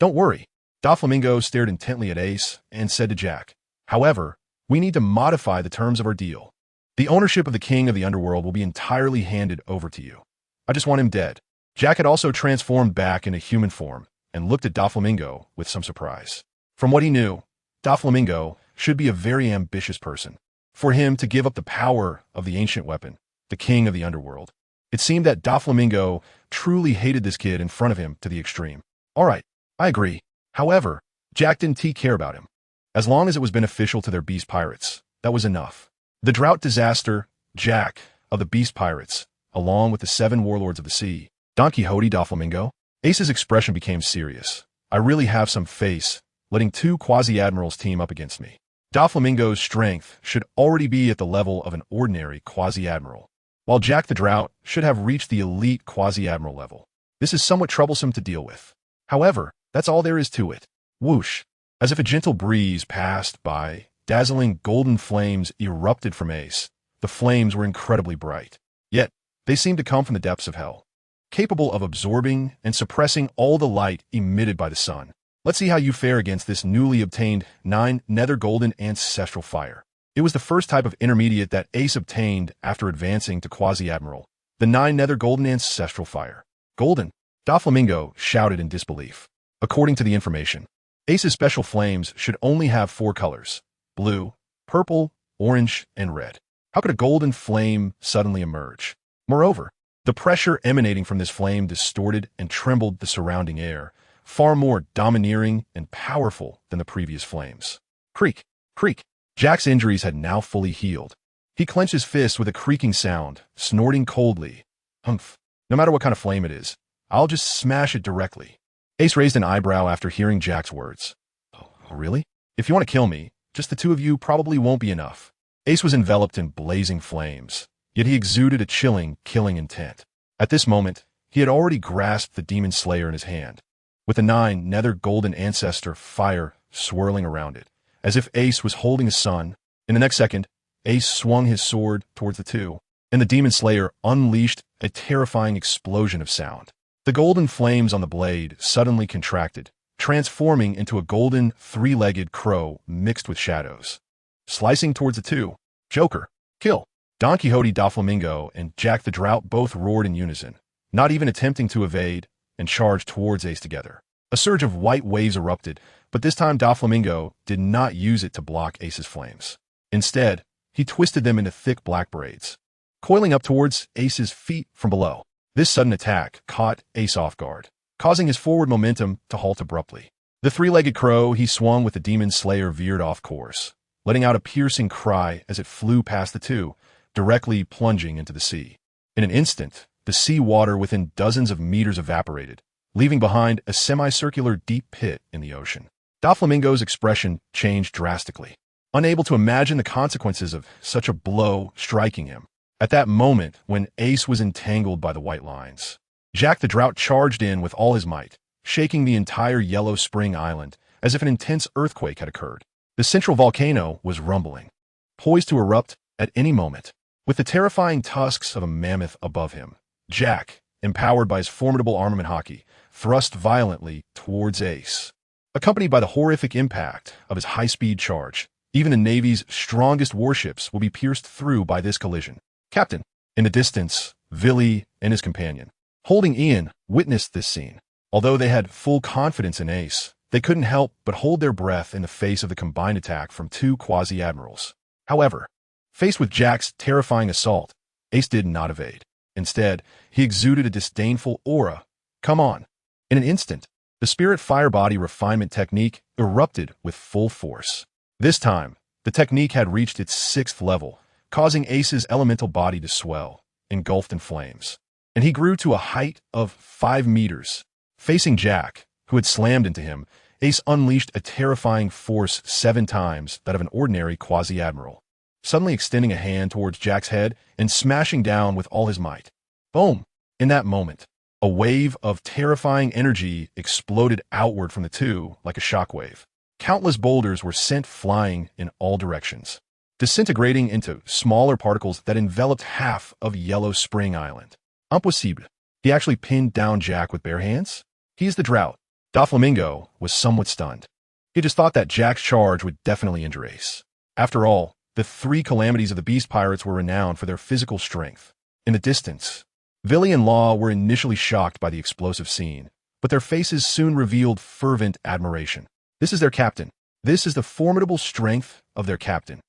Don't worry. Doflamingo stared intently at Ace and said to Jack, however, we need to modify the terms of our deal. The ownership of the king of the underworld will be entirely handed over to you. I just want him dead. Jack had also transformed back into human form and looked at Doflamingo with some surprise. From what he knew, Doflamingo should be a very ambitious person. For him to give up the power of the ancient weapon, the king of the underworld, it seemed that Doflamingo truly hated this kid in front of him to the extreme. All right, I agree. However, Jack didn't care about him. As long as it was beneficial to their beast pirates, that was enough. The drought disaster, Jack, of the beast pirates, along with the 7 warlords of the sea, Don Quixote Doflamingo. Ace's expression became serious. I really have some face, letting 2 quasi-admirals team up against me. Doflamingo's strength should already be at the level of an ordinary quasi-admiral, while Jack the Drought should have reached the elite quasi-admiral level. This is somewhat troublesome to deal with. However, that's all there is to it. Whoosh! As if a gentle breeze passed by, dazzling golden flames erupted from Ace. The flames were incredibly bright. Yet, they seemed to come from the depths of hell, capable of absorbing and suppressing all the light emitted by the sun. Let's see how you fare against this newly obtained 9 Nether Golden Ancestral Fire. It was the first type of intermediate that Ace obtained after advancing to Quasi-Admiral. The 9 Nether Golden Ancestral Fire. Golden! Doflamingo shouted in disbelief. According to the information, Ace's special flames should only have 4 colors: blue, purple, orange, and red. How could a golden flame suddenly emerge? Moreover, the pressure emanating from this flame distorted and trembled the surrounding air, far more domineering and powerful than the previous flames. Creak, creak. Jack's injuries had now fully healed. He clenched his fists with a creaking sound, snorting coldly. Humph. No matter what kind of flame it is, I'll just smash it directly. Ace raised an eyebrow after hearing Jack's words. Oh, really? If you want to kill me, just the 2 of you probably won't be enough. Ace was enveloped in blazing flames, yet he exuded a chilling, killing intent. At this moment, he had already grasped the Demon Slayer in his hand, with the 9 Nether Golden Ancestor fire swirling around it, as if Ace was holding a sun. In the next second, Ace swung his sword towards the 2, and the Demon Slayer unleashed a terrifying explosion of sound. The golden flames on the blade suddenly contracted, transforming into a golden, 3-legged crow mixed with shadows. Slicing towards the 2, Joker, Kill! Don Quixote Doflamingo and Jack the Drought both roared in unison, not even attempting to evade, and charged towards Ace together. A surge of white waves erupted, but this time Doflamingo did not use it to block Ace's flames. Instead, he twisted them into thick black braids, coiling up towards Ace's feet from below. This sudden attack caught Ace off guard, causing his forward momentum to halt abruptly. The three-legged crow he swung with the Demon Slayer veered off course, letting out a piercing cry as it flew past the two, directly plunging into the sea. In an instant, the sea water within dozens of meters evaporated, leaving behind a semicircular deep pit in the ocean. Doflamingo's expression changed drastically, unable to imagine the consequences of such a blow striking him. At that moment, when Ace was entangled by the white lines, Jack the Drought charged in with all his might, shaking the entire Yellow Spring Island as if an intense earthquake had occurred. The central volcano was rumbling, poised to erupt at any moment. With the terrifying tusks of a mammoth above him, Jack, empowered by his formidable armament hockey, thrust violently towards Ace. Accompanied by the horrific impact of his high-speed charge, even the Navy's strongest warships will be pierced through by this collision. Captain, in the distance, Villy and his companion, holding Ian, witnessed this scene. Although they had full confidence in Ace, they couldn't help but hold their breath in the face of the combined attack from two quasi-admirals. However, faced with Jack's terrifying assault, Ace did not evade. Instead, he exuded a disdainful aura. Come on. In an instant, the Spirit Fire Body refinement technique erupted with full force. This time, the technique had reached its 6th level, causing Ace's elemental body to swell, engulfed in flames. And he grew to a height of 5 meters. Facing Jack, who had slammed into him, Ace unleashed a terrifying force 7 times that of an ordinary quasi-admiral, suddenly extending a hand towards Jack's head and smashing down with all his might. Boom! In that moment, a wave of terrifying energy exploded outward from the two like a shockwave. Countless boulders were sent flying in all directions, disintegrating into smaller particles that enveloped half of Yellow Spring Island. Impossible. He actually pinned down Jack with bare hands? He's the Drought. Doflamingo was somewhat stunned. He just thought that Jack's charge would definitely injure Ace. After all, the 3 calamities of the Beast Pirates were renowned for their physical strength. In the distance, Villy and Law were initially shocked by the explosive scene, but their faces soon revealed fervent admiration. This is their captain. This is the formidable strength of their captain.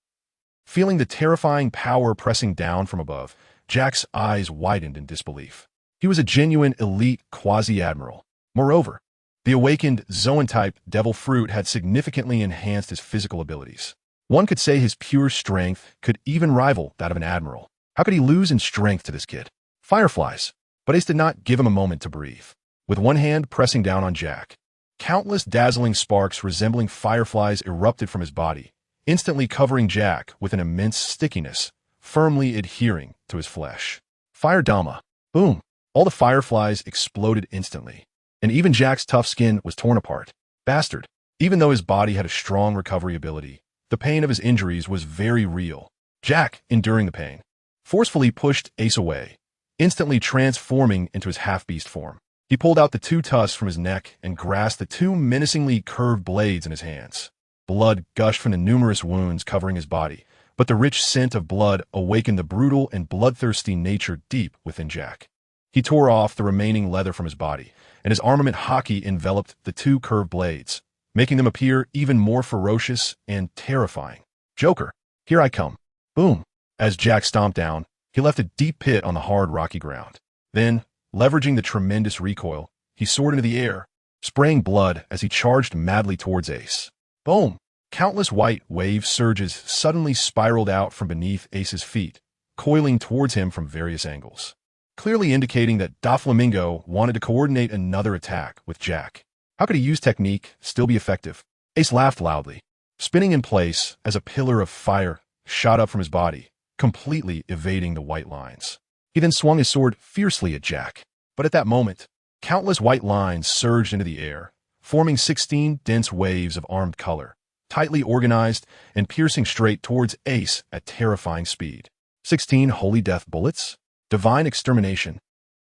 Feeling the terrifying power pressing down from above, Jack's eyes widened in disbelief. He was a genuine elite quasi-admiral. Moreover, the awakened Zoan-type Devil Fruit had significantly enhanced his physical abilities. One could say his pure strength could even rival that of an admiral. How could he lose in strength to this kid? Fireflies. But Ace did not give him a moment to breathe. With one hand pressing down on Jack, countless dazzling sparks resembling fireflies erupted from his body, instantly covering Jack with an immense stickiness, firmly adhering to his flesh. Fire Dama. Boom. All the fireflies exploded instantly, and even Jack's tough skin was torn apart. Bastard. Even though his body had a strong recovery ability, the pain of his injuries was very real. Jack, enduring the pain, forcefully pushed Ace away, instantly transforming into his half-beast form. He pulled out the 2 tusks from his neck and grasped the 2 menacingly curved blades in his hands. Blood gushed from the numerous wounds covering his body, but the rich scent of blood awakened the brutal and bloodthirsty nature deep within Jack. He tore off the remaining leather from his body, and his armament hockey enveloped the 2 curved blades, making them appear even more ferocious and terrifying. Joker, here I come. Boom. As Jack stomped down, he left a deep pit on the hard, rocky ground. Then, leveraging the tremendous recoil, he soared into the air, spraying blood as he charged madly towards Ace. Boom! Countless white wave surges suddenly spiraled out from beneath Ace's feet, coiling towards him from various angles, clearly indicating that Doflamingo wanted to coordinate another attack with Jack. How could he use technique, still be effective? Ace laughed loudly, spinning in place as a pillar of fire shot up from his body, completely evading the white lines. He then swung his sword fiercely at Jack, but at that moment, countless white lines surged into the air, forming 16 dense waves of armed color, tightly organized and piercing straight towards Ace at terrifying speed. 16 holy death bullets? Divine extermination.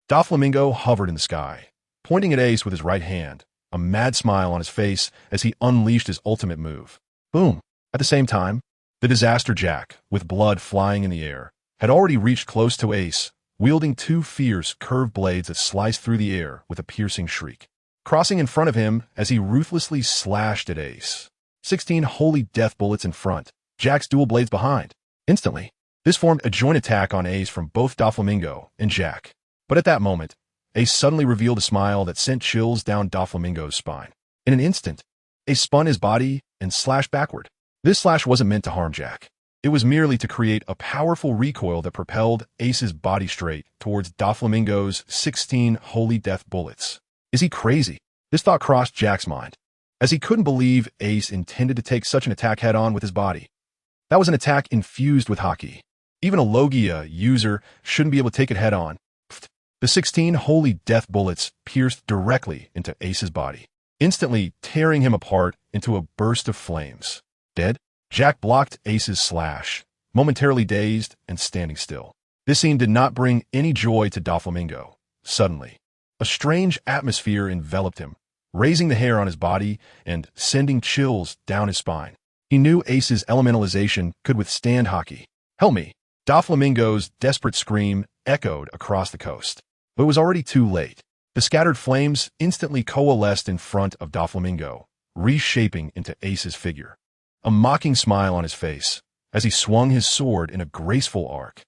Doflamingo hovered in the sky, pointing at Ace with his right hand, a mad smile on his face as he unleashed his ultimate move. Boom! At the same time, The Disaster Jack, with blood flying in the air, had already reached close to Ace, wielding two fierce, curved blades that sliced through the air with a piercing shriek. Crossing in front of him as he ruthlessly slashed at Ace. 16 holy death bullets in front, Jack's dual blades behind. Instantly, this formed a joint attack on Ace from both Doflamingo and Jack. But at that moment, Ace suddenly revealed a smile that sent chills down Doflamingo's spine. In an instant, Ace spun his body and slashed backward. This slash wasn't meant to harm Jack. It was merely to create a powerful recoil that propelled Ace's body straight towards Doflamingo's 16 holy death bullets. Is he crazy? This thought crossed Jack's mind, as he couldn't believe Ace intended to take such an attack head-on with his body. That was an attack infused with Haki. Even a Logia user shouldn't be able to take it head-on. The 16 holy death bullets pierced directly into Ace's body, instantly tearing him apart into a burst of flames. Dead? Jack blocked Ace's slash, momentarily dazed and standing still. This scene did not bring any joy to Doflamingo. Suddenly, a strange atmosphere enveloped him, raising the hair on his body and sending chills down his spine. He knew Ace's elementalization could withstand Haki. Help me! Doflamingo's desperate scream echoed across the coast. But it was already too late. The scattered flames instantly coalesced in front of Doflamingo, reshaping into Ace's figure. A mocking smile on his face, as he swung his sword in a graceful arc.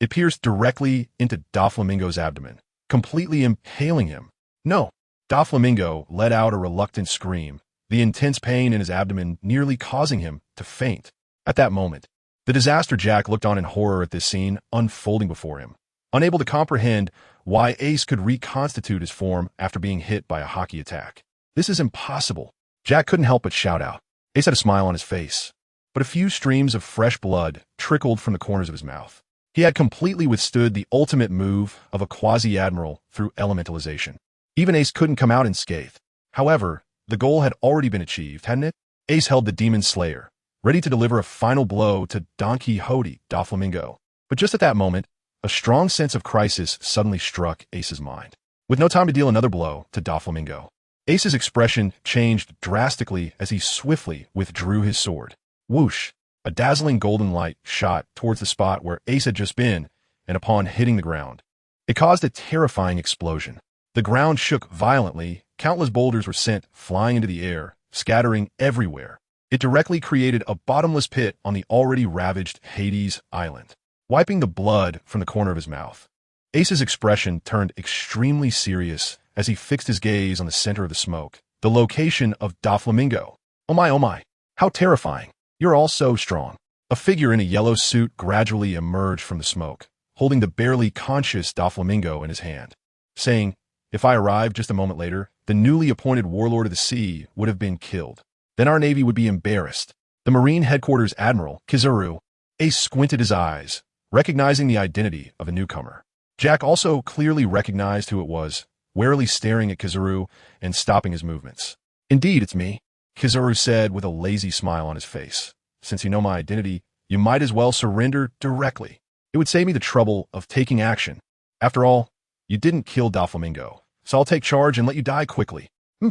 It pierced directly into Doflamingo's abdomen, completely impaling him. No! Doflamingo let out a reluctant scream, the intense pain in his abdomen nearly causing him to faint. At that moment, the Disaster Jack looked on in horror at this scene unfolding before him, unable to comprehend why Ace could reconstitute his form after being hit by a Haki attack. This is impossible. Jack couldn't help but shout out. Ace had a smile on his face, but a few streams of fresh blood trickled from the corners of his mouth. He had completely withstood the ultimate move of a quasi-admiral through elementalization. Even Ace couldn't come out unscathed. However, the goal had already been achieved, hadn't it? Ace held the Demon Slayer, ready to deliver a final blow to Don Quixote Doflamingo. But just at that moment, a strong sense of crisis suddenly struck Ace's mind. With no time to deal another blow to Doflamingo, Ace's expression changed drastically as he swiftly withdrew his sword. Whoosh! A dazzling golden light shot towards the spot where Ace had just been, and upon hitting the ground, it caused a terrifying explosion. The ground shook violently, countless boulders were sent flying into the air, scattering everywhere. It directly created a bottomless pit on the already ravaged Hades Island. Wiping the blood from the corner of his mouth, Ace's expression turned extremely serious as he fixed his gaze on the center of the smoke, the location of Doflamingo. Oh my, how terrifying. You're all so strong. A figure in a yellow suit gradually emerged from the smoke, holding the barely conscious Doflamingo in his hand, saying, "If I arrived just a moment later, the newly appointed warlord of the sea would have been killed. Then our navy would be embarrassed." The Marine Headquarters Admiral, Kizaru. Ace squinted his eyes, recognizing the identity of a newcomer. Jack also clearly recognized who it was, warily staring at Kizaru and stopping his movements. "Indeed, it's me," Kizaru said with a lazy smile on his face. "Since you know my identity, you might as well surrender directly. It would save me the trouble of taking action. After all, you didn't kill Doflamingo, so I'll take charge and let you die quickly."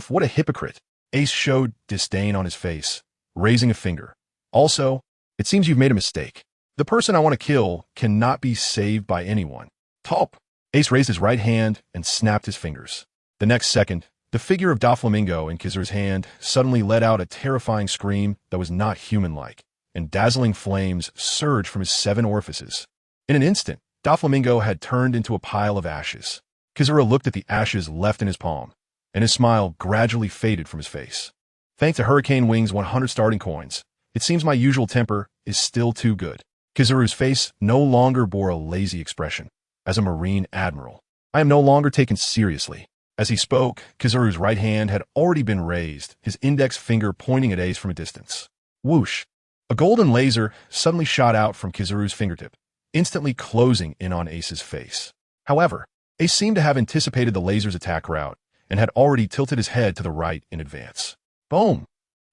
What a hypocrite. Ace showed disdain on his face, raising a finger. "Also, it seems you've made a mistake. The person I want to kill cannot be saved by anyone." Top! Ace raised his right hand and snapped his fingers. The next second, the figure of Doflamingo in Kizaru's hand suddenly let out a terrifying scream that was not human-like, and dazzling flames surged from his 7 orifices. In an instant, Doflamingo had turned into a pile of ashes. Kizaru looked at the ashes left in his palm, and his smile gradually faded from his face. "Thanks to Hurricane Wing's 100 starting coins, it seems my usual temper is still too good." Kizaru's face no longer bore a lazy expression. "As a Marine Admiral, I am no longer taken seriously." As he spoke, Kizaru's right hand had already been raised, his index finger pointing at Ace from a distance. Whoosh! A golden laser suddenly shot out from Kizaru's fingertip, instantly closing in on Ace's face. However, Ace seemed to have anticipated the laser's attack route and had already tilted his head to the right in advance. Boom!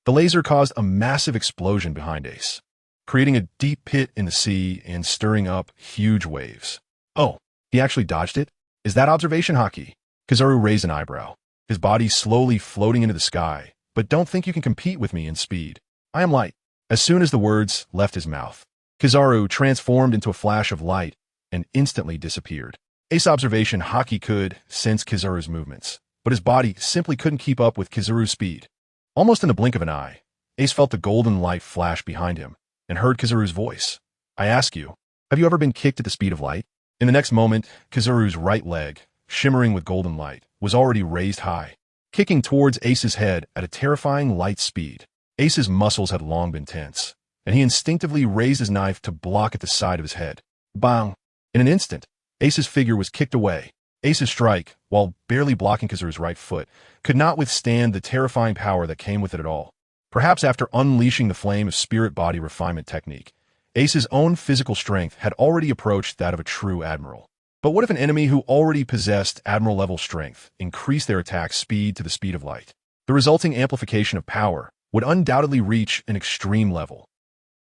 The laser caused a massive explosion behind Ace, creating a deep pit in the sea and stirring up huge waves. "Oh, he actually dodged it? Is that observation Haki?" Kizaru raised an eyebrow, his body slowly floating into the sky. "But don't think you can compete with me in speed. I am light." As soon as the words left his mouth, Kizaru transformed into a flash of light and instantly disappeared. Ace observation Haki could sense Kizaru's movements, but his body simply couldn't keep up with Kizaru's speed. Almost in the blink of an eye, Ace felt the golden light flash behind him and heard Kizaru's voice. I ask you, have you ever been kicked at the speed of light? In the next moment, Kizaru's right leg, shimmering with golden light, was already raised high, kicking towards Ace's head at a terrifying light speed. Ace's muscles had long been tense, and he instinctively raised his knife to block at the side of his head. Bang! In an instant, Ace's figure was kicked away. Ace's strike, while barely blocking Kizaru's right foot, could not withstand the terrifying power that came with it at all. Perhaps after unleashing the flame of spirit body refinement technique, Ace's own physical strength had already approached that of a true admiral. But what if an enemy who already possessed admiral-level strength increased their attack speed to the speed of light? The resulting amplification of power would undoubtedly reach an extreme level.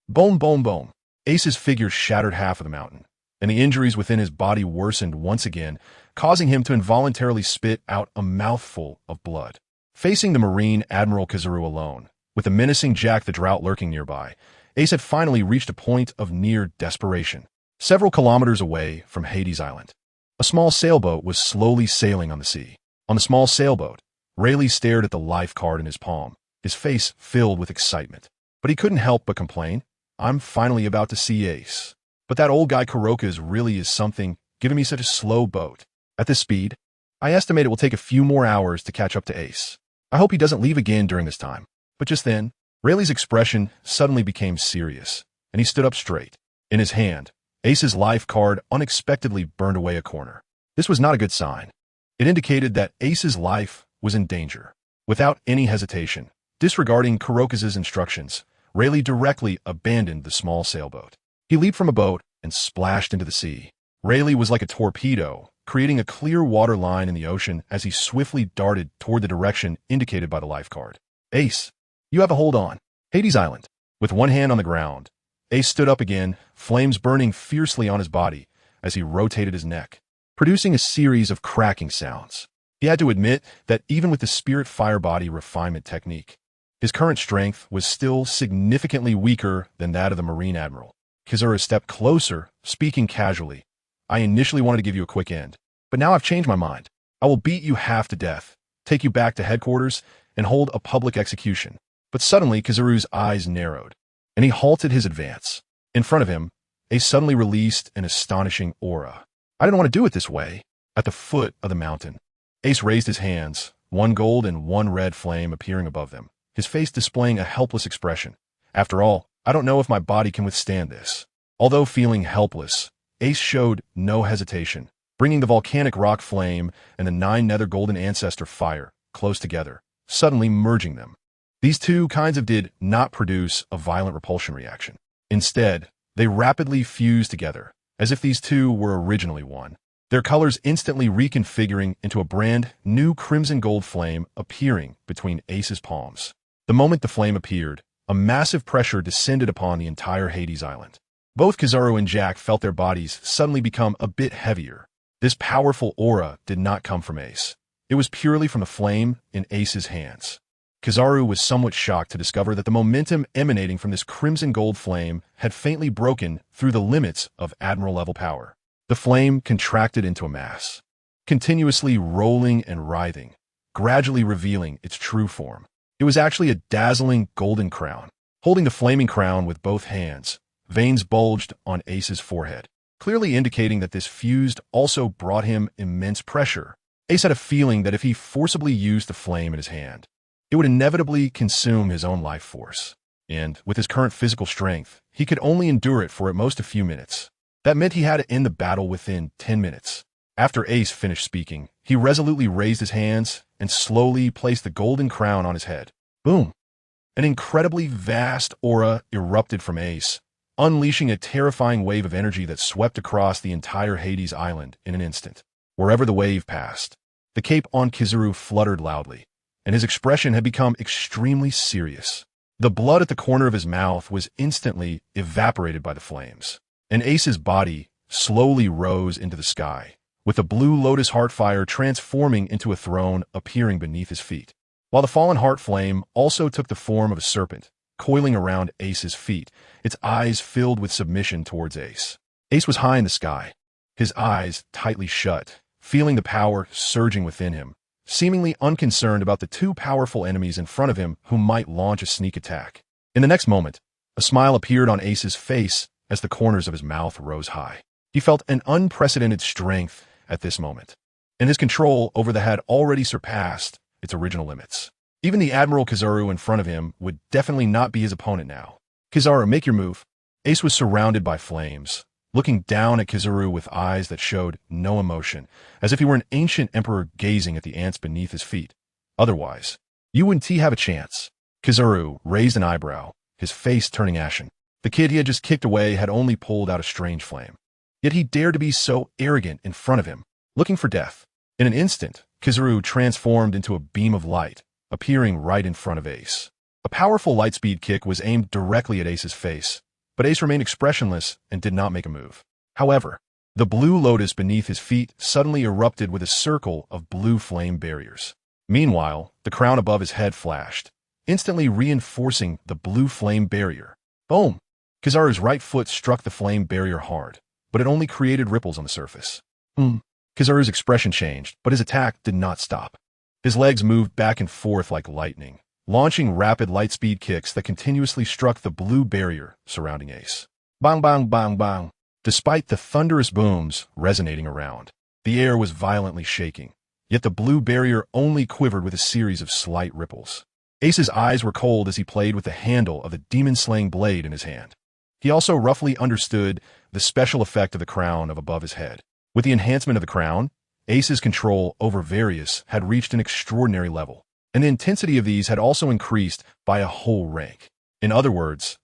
Boom, boom, boom. Ace's figure shattered half of the mountain, and the injuries within his body worsened once again, causing him to involuntarily spit out a mouthful of blood. Facing the Marine Admiral Kizaru alone, with the menacing Jack the Drought lurking nearby, Ace had finally reached a point of near desperation. Several kilometers away from Hades Island, a small sailboat was slowly sailing on the sea. On the small sailboat, Rayleigh stared at the life card in his palm, his face filled with excitement. But he couldn't help but complain, I'm finally about to see Ace. But that old guy Kuroka's really is something, giving me such a slow boat. At this speed, I estimate it will take a few more hours to catch up to Ace. I hope he doesn't leave again during this time. But just then, Rayleigh's expression suddenly became serious, and he stood up straight. In his hand, Ace's life card unexpectedly burned away a corner. This was not a good sign. It indicated that Ace's life was in danger. Without any hesitation, disregarding Kuroka's instructions, Rayleigh directly abandoned the small sailboat. He leaped from a boat and splashed into the sea. Rayleigh was like a torpedo, creating a clear water line in the ocean as he swiftly darted toward the direction indicated by the life card. Ace, you have a hold on. Hades Island. With one hand on the ground, Ace stood up again, flames burning fiercely on his body as he rotated his neck, producing a series of cracking sounds. He had to admit that even with the spirit fire body refinement technique, his current strength was still significantly weaker than that of the Marine Admiral. Kizaru stepped closer, speaking casually. I initially wanted to give you a quick end, but now I've changed my mind. I will beat you half to death, take you back to headquarters, and hold a public execution. But suddenly Kizaru's eyes narrowed, and he halted his advance. In front of him, Ace suddenly released an astonishing aura. I didn't want to do it this way. At the foot of the mountain, Ace raised his hands, one gold and one red flame appearing above them, his face displaying a helpless expression. After all, I don't know if my body can withstand this. Although feeling helpless, Ace showed no hesitation, bringing the volcanic rock flame and the 9 nether golden ancestor fire close together, suddenly merging them. These two kinds did not produce a violent repulsion reaction. Instead, they rapidly fused together, as if these two were originally one, their colors instantly reconfiguring into a brand new crimson gold flame appearing between Ace's palms. The moment the flame appeared, a massive pressure descended upon the entire Hades Island. Both Kizaru and Jack felt their bodies suddenly become a bit heavier. This powerful aura did not come from Ace. It was purely from the flame in Ace's hands. Kizaru was somewhat shocked to discover that the momentum emanating from this crimson gold flame had faintly broken through the limits of admiral-level power. The flame contracted into a mass, continuously rolling and writhing, gradually revealing its true form. It was actually a dazzling golden crown. Holding the flaming crown with both hands, veins bulged on Ace's forehead, clearly indicating that this fused also brought him immense pressure. Ace had a feeling that if he forcibly used the flame in his hand, it would inevitably consume his own life force. And, with his current physical strength, he could only endure it for at most a few minutes. That meant he had to end the battle within 10 minutes. After Ace finished speaking, he resolutely raised his hands and slowly placed the golden crown on his head. Boom! An incredibly vast aura erupted from Ace, unleashing a terrifying wave of energy that swept across the entire Hades Island in an instant. Wherever the wave passed, the cape on Kizaru fluttered loudly, and his expression had become extremely serious. The blood at the corner of his mouth was instantly evaporated by the flames, and Ace's body slowly rose into the sky, with the blue lotus heart fire transforming into a throne appearing beneath his feet. While the fallen heart flame also took the form of a serpent, coiling around Ace's feet, its eyes filled with submission towards Ace. Ace was high in the sky, his eyes tightly shut, feeling the power surging within him, seemingly unconcerned about the two powerful enemies in front of him who might launch a sneak attack. In the next moment, a smile appeared on Ace's face as the corners of his mouth rose high. He felt an unprecedented strength at this moment, and his control over the had already surpassed its original limits. Even the Admiral Kizaru in front of him would definitely not be his opponent now. Kizaru, make your move. Ace was surrounded by flames, looking down at Kizaru with eyes that showed no emotion, as if he were an ancient emperor gazing at the ants beneath his feet. Otherwise, you and T have a chance. Kizaru raised an eyebrow, his face turning ashen. The kid he had just kicked away had only pulled out a strange flame. Yet he dared to be so arrogant in front of him, looking for death. In an instant, Kizaru transformed into a beam of light, appearing right in front of Ace. A powerful lightspeed kick was aimed directly at Ace's face, but Ace remained expressionless and did not make a move. However, the blue lotus beneath his feet suddenly erupted with a circle of blue flame barriers. Meanwhile, the crown above his head flashed, instantly reinforcing the blue flame barrier. Boom! Kizaru's right foot struck the flame barrier hard, but it only created ripples on the surface. Kizaru's expression changed, but his attack did not stop. His legs moved back and forth like lightning, launching rapid lightspeed kicks that continuously struck the blue barrier surrounding Ace. Bang, bang, bang, bang. Despite the thunderous booms resonating around, the air was violently shaking, yet the blue barrier only quivered with a series of slight ripples. Ace's eyes were cold as he played with the handle of the demon-slaying blade in his hand. He also roughly understood the special effect of the crown above his head. With the enhancement of the crown, Ace's control over Various had reached an extraordinary level, and the intensity of these had also increased by a whole rank. In other words,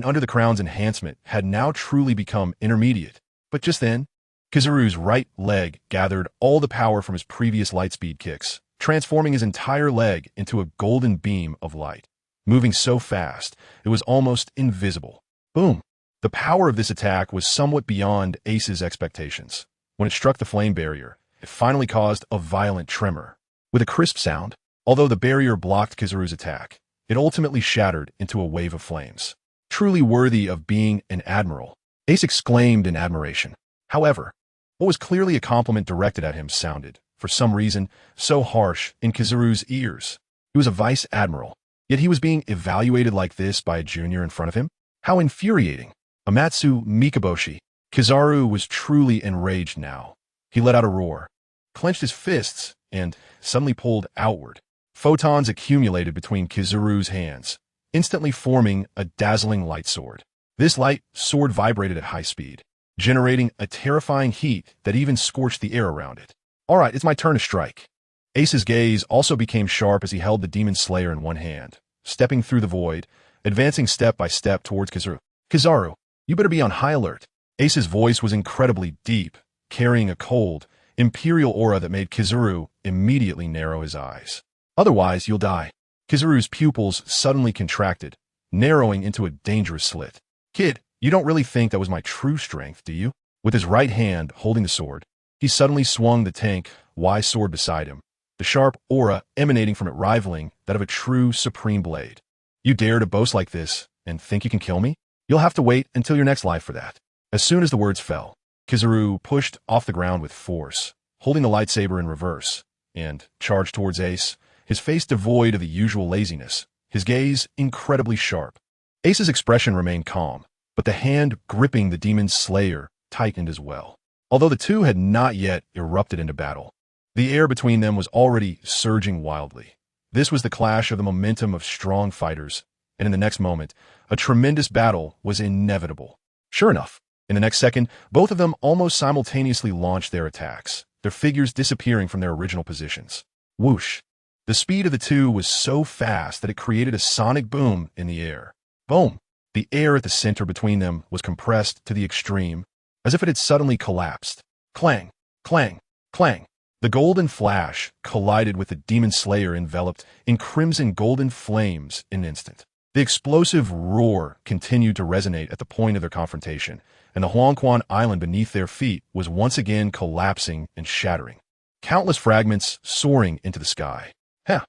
under the crown's enhancement had now truly become intermediate. But just then, Kizaru's right leg gathered all the power from his previous lightspeed kicks, transforming his entire leg into a golden beam of light. Moving so fast, it was almost invisible. Boom! The power of this attack was somewhat beyond Ace's expectations. When it struck the flame barrier, it finally caused a violent tremor. With a crisp sound, although the barrier blocked Kizaru's attack, it ultimately shattered into a wave of flames. Truly worthy of being an admiral, Ace exclaimed in admiration. However, what was clearly a compliment directed at him sounded, for some reason, so harsh in Kizaru's ears. He was a vice admiral, yet he was being evaluated like this by a junior in front of him? How infuriating! Amatsu Mikaboshi. Kizaru was truly enraged now. He let out a roar, clenched his fists, and suddenly pulled outward. Photons accumulated between Kizaru's hands, instantly forming a dazzling light sword. This light sword vibrated at high speed, generating a terrifying heat that even scorched the air around it. All right, it's my turn to strike. Ace's gaze also became sharp as he held the Demon Slayer in one hand, stepping through the void, advancing step by step towards Kizaru. Kizaru, you better be on high alert. Ace's voice was incredibly deep, carrying a cold, imperial aura that made Kizaru immediately narrow his eyes. Otherwise, you'll die. Kizaru's pupils suddenly contracted, narrowing into a dangerous slit. Kid, you don't really think that was my true strength, do you? With his right hand holding the sword, he suddenly swung the tank wise sword beside him, the sharp aura emanating from it rivaling that of a true supreme blade. You dare to boast like this and think you can kill me? You'll have to wait until your next life for that. As soon as the words fell, Kizaru pushed off the ground with force, holding the lightsaber in reverse, and charged towards Ace, his face devoid of the usual laziness, his gaze incredibly sharp. Ace's expression remained calm, but the hand gripping the Demon Slayer tightened as well. Although the two had not yet erupted into battle, the air between them was already surging wildly. This was the clash of the momentum of strong fighters, and in the next moment, a tremendous battle was inevitable. Sure enough, in the next second, both of them almost simultaneously launched their attacks, their figures disappearing from their original positions. Whoosh! The speed of the two was so fast that it created a sonic boom in the air. Boom! The air at the center between them was compressed to the extreme, as if it had suddenly collapsed. Clang! Clang! Clang! The golden flash collided with the Demon Slayer enveloped in crimson golden flames in an instant. The explosive roar continued to resonate at the point of their confrontation, and the Huangquan island beneath their feet was once again collapsing and shattering. Countless fragments soaring into the sky.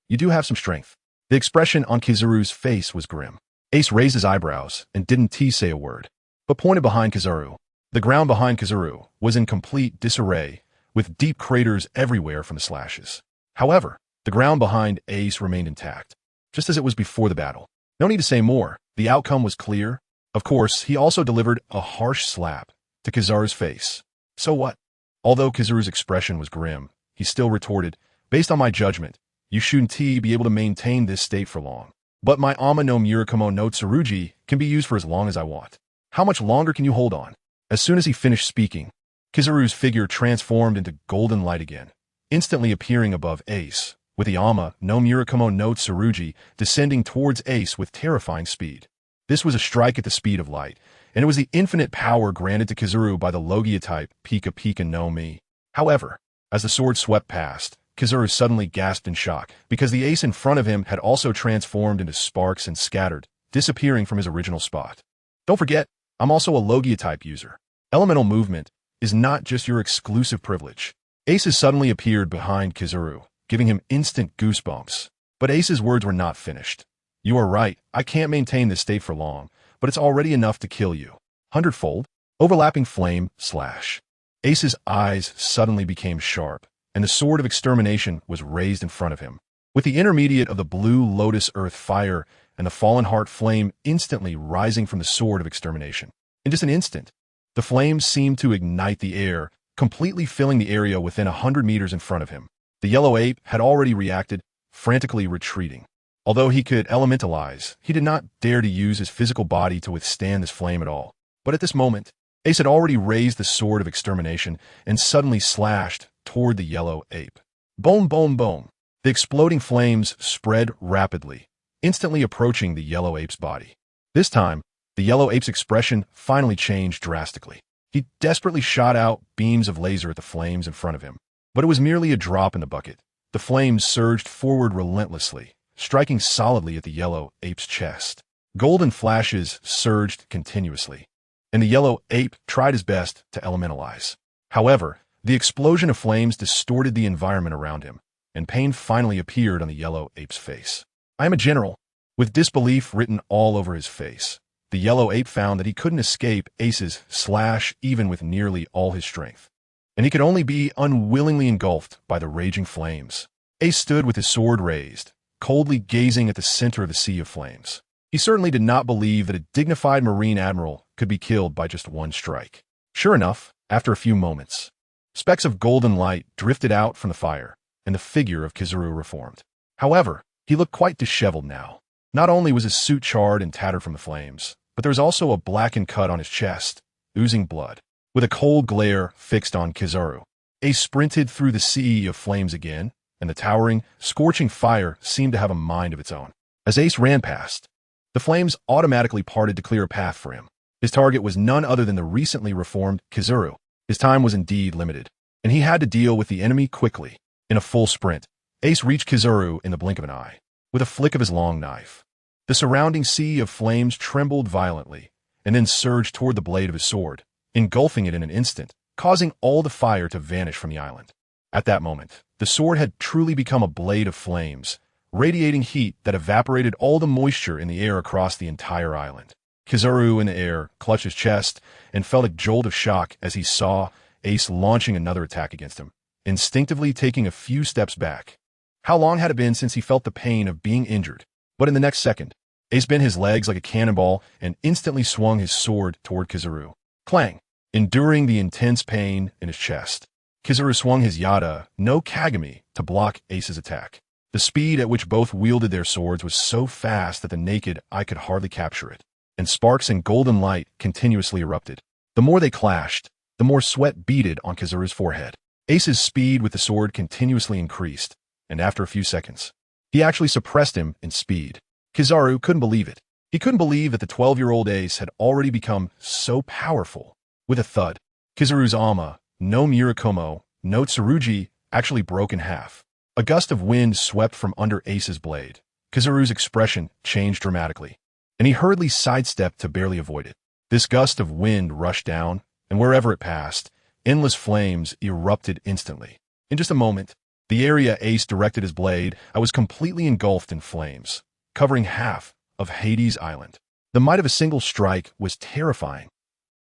You do have some strength. The expression on Kizaru's face was grim. Ace raised his eyebrows and didn't say a word, but pointed behind Kizaru. The ground behind Kizaru was in complete disarray, with deep craters everywhere from the slashes. However, the ground behind Ace remained intact, just as it was before the battle. No need to say more, the outcome was clear. Of course, he also delivered a harsh slap to Kizaru's face. So what? Although Kizaru's expression was grim, he still retorted, "Based on my judgment, you shouldn't be able to maintain this state for long. But my Ama no Murakumo no Tsurugi can be used for as long as I want. How much longer can you hold on?" As soon as he finished speaking, Kizaru's figure transformed into golden light again, instantly appearing above Ace, with the Ama no Murakumo no Tsurugi descending towards Ace with terrifying speed. This was a strike at the speed of light, and it was the infinite power granted to Kizaru by the Logia type Pika Pika no Mi. However, as the sword swept past, Kizaru suddenly gasped in shock, because the Ace in front of him had also transformed into sparks and scattered, disappearing from his original spot. Don't forget, I'm also a Logia type user. Elemental movement is not just your exclusive privilege. Ace has suddenly appeared behind Kizaru, giving him instant goosebumps. But Ace's words were not finished. "You are right, I can't maintain this state for long, but it's already enough to kill you. 100-fold, overlapping flame, slash." Ace's eyes suddenly became sharp, and the sword of extermination was raised in front of him. With the intermediate of the blue lotus earth fire and the fallen heart flame instantly rising from the sword of extermination. In just an instant, the flames seemed to ignite the air, completely filling the area within 100 meters in front of him. The yellow ape had already reacted, frantically retreating. Although he could elementalize, he did not dare to use his physical body to withstand this flame at all. But at this moment, Ace had already raised the sword of extermination and suddenly slashed toward the yellow ape. Boom, boom, boom. The exploding flames spread rapidly, instantly approaching the yellow ape's body. This time, the yellow ape's expression finally changed drastically. He desperately shot out beams of laser at the flames in front of him. But it was merely a drop in the bucket. The flames surged forward relentlessly, striking solidly at the yellow ape's chest. Golden flashes surged continuously, and the yellow ape tried his best to elementalize. However, the explosion of flames distorted the environment around him, and pain finally appeared on the yellow ape's face. "I am a general," with disbelief written all over his face. The yellow ape found that he couldn't escape Ace's slash even with nearly all his strength, and he could only be unwillingly engulfed by the raging flames. Ace stood with his sword raised, coldly gazing at the center of the sea of flames. He certainly did not believe that a dignified Marine admiral could be killed by just one strike. Sure enough, after a few moments, specks of golden light drifted out from the fire, and the figure of Kizaru reformed. However, he looked quite disheveled now. Not only was his suit charred and tattered from the flames, but there was also a blackened cut on his chest, oozing blood. With a cold glare fixed on Kizaru, Ace sprinted through the sea of flames again, and the towering, scorching fire seemed to have a mind of its own. As Ace ran past, the flames automatically parted to clear a path for him. His target was none other than the recently reformed Kizaru. His time was indeed limited, and he had to deal with the enemy quickly. In a full sprint, Ace reached Kizaru in the blink of an eye, with a flick of his long knife. The surrounding sea of flames trembled violently, and then surged toward the blade of his sword, engulfing it in an instant, causing all the fire to vanish from the island. At that moment, the sword had truly become a blade of flames, radiating heat that evaporated all the moisture in the air across the entire island. Kizaru in the air clutched his chest and felt a jolt of shock as he saw Ace launching another attack against him, instinctively taking a few steps back. How long had it been since he felt the pain of being injured? But in the next second, Ace bent his legs like a cannonball and instantly swung his sword toward Kizaru. Clang! Enduring the intense pain in his chest, Kizaru swung his Yada no Kagami to block Ace's attack. The speed at which both wielded their swords was so fast that the naked eye could hardly capture it, and sparks and golden light continuously erupted. The more they clashed, the more sweat beaded on Kizaru's forehead. Ace's speed with the sword continuously increased, and after a few seconds, he actually suppressed him in speed. Kizaru couldn't believe it. He couldn't believe that the 12-year-old Ace had already become so powerful. With a thud, Kizaru's Ama no Murakumo no Tsurugi actually broke in half. A gust of wind swept from under Ace's blade. Kizaru's expression changed dramatically, and he hurriedly sidestepped to barely avoid it. This gust of wind rushed down, and wherever it passed, endless flames erupted instantly. In just a moment, the area Ace directed his blade was completely engulfed in flames, covering half of Hades Island. The might of a single strike was terrifying.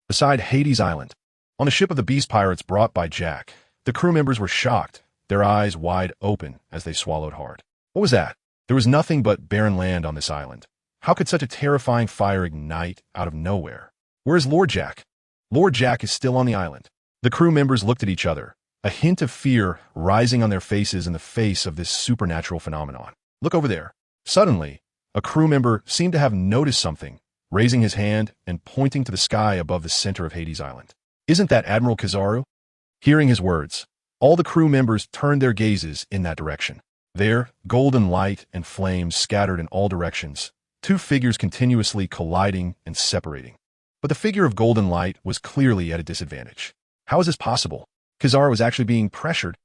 Beside Hades Island, on the ship of the beast pirates brought by Jack, the crew members were shocked, their eyes wide open as they swallowed hard. What was that? There was nothing but barren land on this island. How could such a terrifying fire ignite out of nowhere? Where is Lord Jack? Lord Jack is still on the island. The crew members looked at each other, a hint of fear rising on their faces in the face of this supernatural phenomenon. Look over there. Suddenly, a crew member seemed to have noticed something, raising his hand and pointing to the sky above the center of Hades Island. Isn't that Admiral Kizaru? Hearing his words, all the crew members turned their gazes in that direction. There, golden light and flames scattered in all directions, two figures continuously colliding and separating. But the figure of golden light was clearly at a disadvantage. How is this possible? Kizaru was actually being pressured.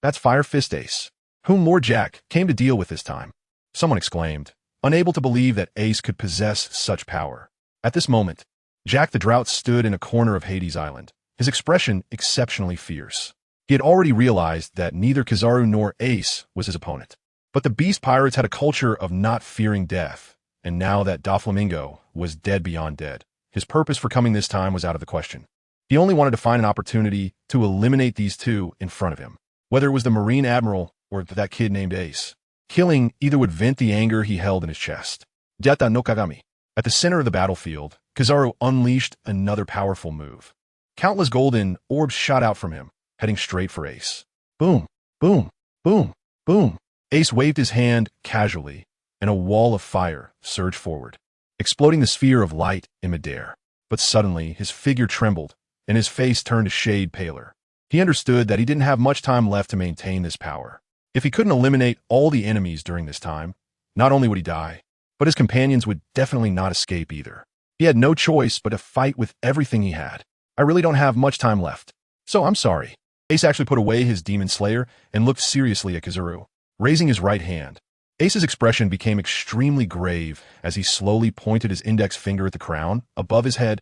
That's Fire Fist Ace, whom Lord Jack came to deal with this time. Someone exclaimed, unable to believe that Ace could possess such power. At this moment, Jack the Drought stood in a corner of Hades Island, his expression exceptionally fierce. He had already realized that neither Kizaru nor Ace was his opponent. But the Beast Pirates had a culture of not fearing death, and now that Doflamingo was dead beyond dead, his purpose for coming this time was out of the question. He only wanted to find an opportunity to eliminate these two in front of him, whether it was the Marine Admiral or that kid named Ace. Killing either would vent the anger he held in his chest. Deta no Kagami. At the center of the battlefield, Kizaru unleashed another powerful move. Countless golden orbs shot out from him, heading straight for Ace. Boom, boom, boom, boom. Ace waved his hand casually, and a wall of fire surged forward, exploding the sphere of light in midair. But suddenly, his figure trembled, and his face turned a shade paler. He understood that he didn't have much time left to maintain this power. If he couldn't eliminate all the enemies during this time, not only would he die, but his companions would definitely not escape either. He had no choice but to fight with everything he had. I really don't have much time left, so I'm sorry. Ace actually put away his Demon Slayer and looked seriously at Kizaru, raising his right hand. Ace's expression became extremely grave as he slowly pointed his index finger at the crown above his head.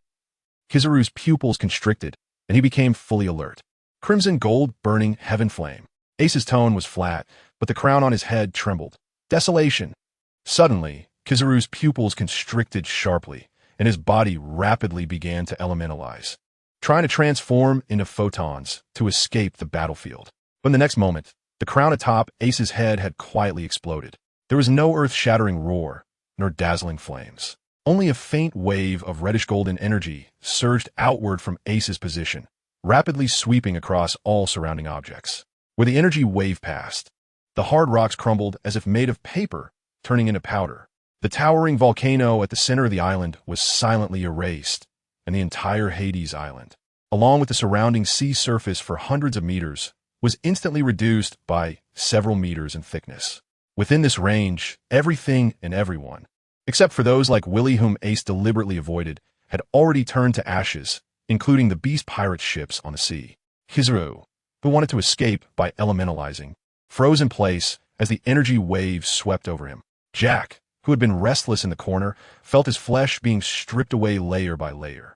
Kizaru's pupils constricted, and he became fully alert. Crimson gold burning heaven flame. Ace's tone was flat, but the crown on his head trembled. Desolation. Suddenly, Kizaru's pupils constricted sharply, and his body rapidly began to elementalize, trying to transform into photons to escape the battlefield. But in the next moment, the crown atop Ace's head had quietly exploded. There was no earth-shattering roar, nor dazzling flames. Only a faint wave of reddish-golden energy surged outward from Ace's position, rapidly sweeping across all surrounding objects. Where the energy wave passed, the hard rocks crumbled as if made of paper, turning into powder. The towering volcano at the center of the island was silently erased, and the entire Hades Island, along with the surrounding sea surface for hundreds of meters, was instantly reduced by several meters in thickness. Within this range, everything and everyone, except for those like Willy whom Ace deliberately avoided, had already turned to ashes, including the beast pirate ships on the sea. Kizaru, who wanted to escape by elementalizing, froze in place as the energy waves swept over him. Jack, who had been restless in the corner, felt his flesh being stripped away layer by layer,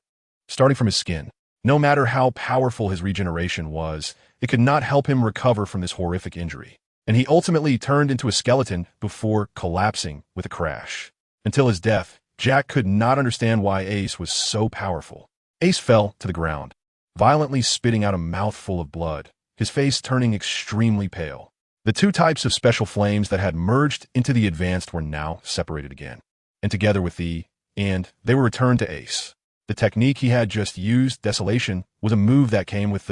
starting from his skin. No matter how powerful his regeneration was, it could not help him recover from this horrific injury, and he ultimately turned into a skeleton before collapsing with a crash. Until his death, Jack could not understand why Ace was so powerful. Ace fell to the ground, violently spitting out a mouthful of blood, his face turning extremely pale. The two types of special flames that had merged into the advanced were now separated again, and together with they were returned to Ace. The technique he had just used, Desolation, was a move that came with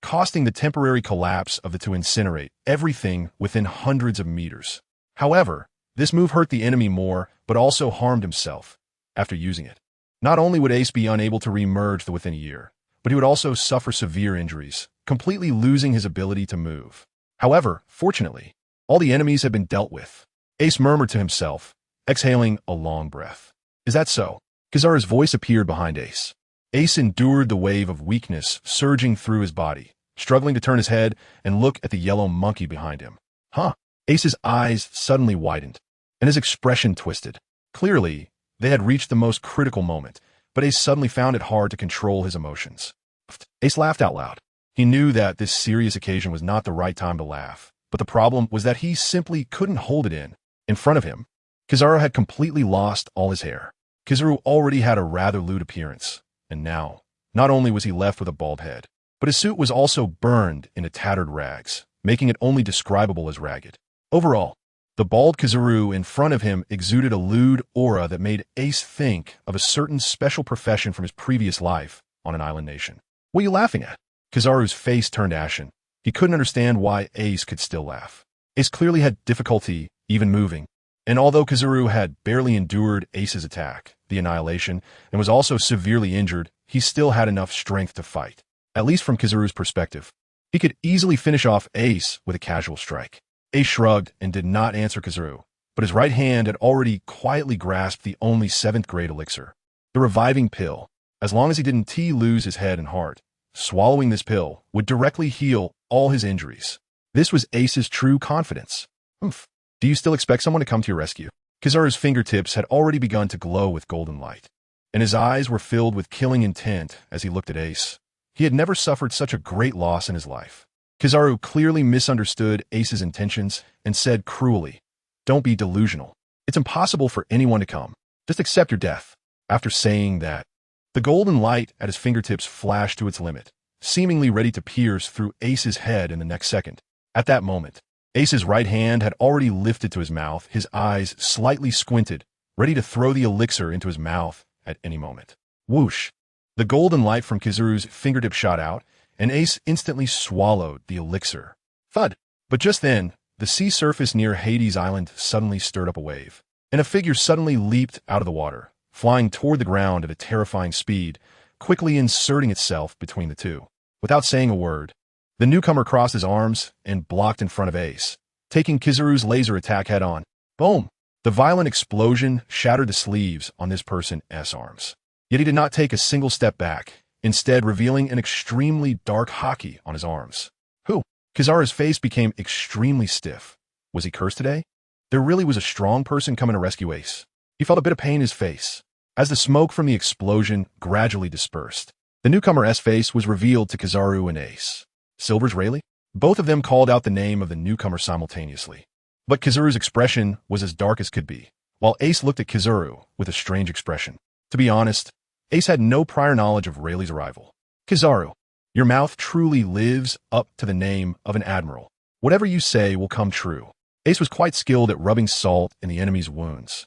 costing the temporary collapse of the to incinerate everything within hundreds of meters. However, this move hurt the enemy more, but also harmed himself after using it. Not only would Ace be unable to re-merge within a year, but he would also suffer severe injuries, completely losing his ability to move. However, fortunately, all the enemies had been dealt with. Ace murmured to himself, exhaling a long breath. Is that so? Kizaru's voice appeared behind Ace. Ace endured the wave of weakness surging through his body, struggling to turn his head and look at the yellow monkey behind him. Huh? Ace's eyes suddenly widened, and his expression twisted. Clearly, they had reached the most critical moment, but Ace suddenly found it hard to control his emotions. Ace laughed out loud. He knew that this serious occasion was not the right time to laugh, but the problem was that he simply couldn't hold it in. In front of him, Kizaru had completely lost all his hair. Kizaru already had a rather lewd appearance, and now, not only was he left with a bald head, but his suit was also burned into tattered rags, making it only describable as ragged. Overall, the bald Kizaru in front of him exuded a lewd aura that made Ace think of a certain special profession from his previous life on an island nation. What are you laughing at? Kizaru's face turned ashen. He couldn't understand why Ace could still laugh. Ace clearly had difficulty even moving, and although Kizaru had barely endured Ace's attack, the annihilation, and was also severely injured, he still had enough strength to fight. At least from Kizaru's perspective, he could easily finish off Ace with a casual strike. Ace shrugged and did not answer Kizaru, but his right hand had already quietly grasped the only 7th grade elixir, the reviving pill. As long as he didn't lose his head and heart, swallowing this pill would directly heal all his injuries. This was Ace's true confidence. Humph. Do you still expect someone to come to your rescue? Kizaru's fingertips had already begun to glow with golden light, and his eyes were filled with killing intent as he looked at Ace. He had never suffered such a great loss in his life. Kizaru clearly misunderstood Ace's intentions and said cruelly, "Don't be delusional. It's impossible for anyone to come. Just accept your death." After saying that, the golden light at his fingertips flashed to its limit, seemingly ready to pierce through Ace's head in the next second. At that moment, Ace's right hand had already lifted to his mouth, his eyes slightly squinted, ready to throw the elixir into his mouth at any moment. Whoosh! The golden light from Kizaru's fingertip shot out, and Ace instantly swallowed the elixir. Thud! But just then, the sea surface near Hades Island suddenly stirred up a wave, and a figure suddenly leaped out of the water, flying toward the ground at a terrifying speed, quickly inserting itself between the two. Without saying a word, the newcomer crossed his arms and blocked in front of Ace, taking Kizaru's laser attack head-on. Boom! The violent explosion shattered the sleeves on this person's arms. Yet he did not take a single step back, instead revealing an extremely dark haki on his arms. Who? Kizaru's face became extremely stiff. Was he cursed today? There really was a strong person coming to rescue Ace. He felt a bit of pain in his face. As the smoke from the explosion gradually dispersed, the newcomer's face was revealed to Kizaru and Ace. Silvers Rayleigh? Both of them called out the name of the newcomer simultaneously. But Kizaru's expression was as dark as could be, while Ace looked at Kizaru with a strange expression. To be honest, Ace had no prior knowledge of Rayleigh's arrival. Kizaru, your mouth truly lives up to the name of an admiral. Whatever you say will come true. Ace was quite skilled at rubbing salt in the enemy's wounds.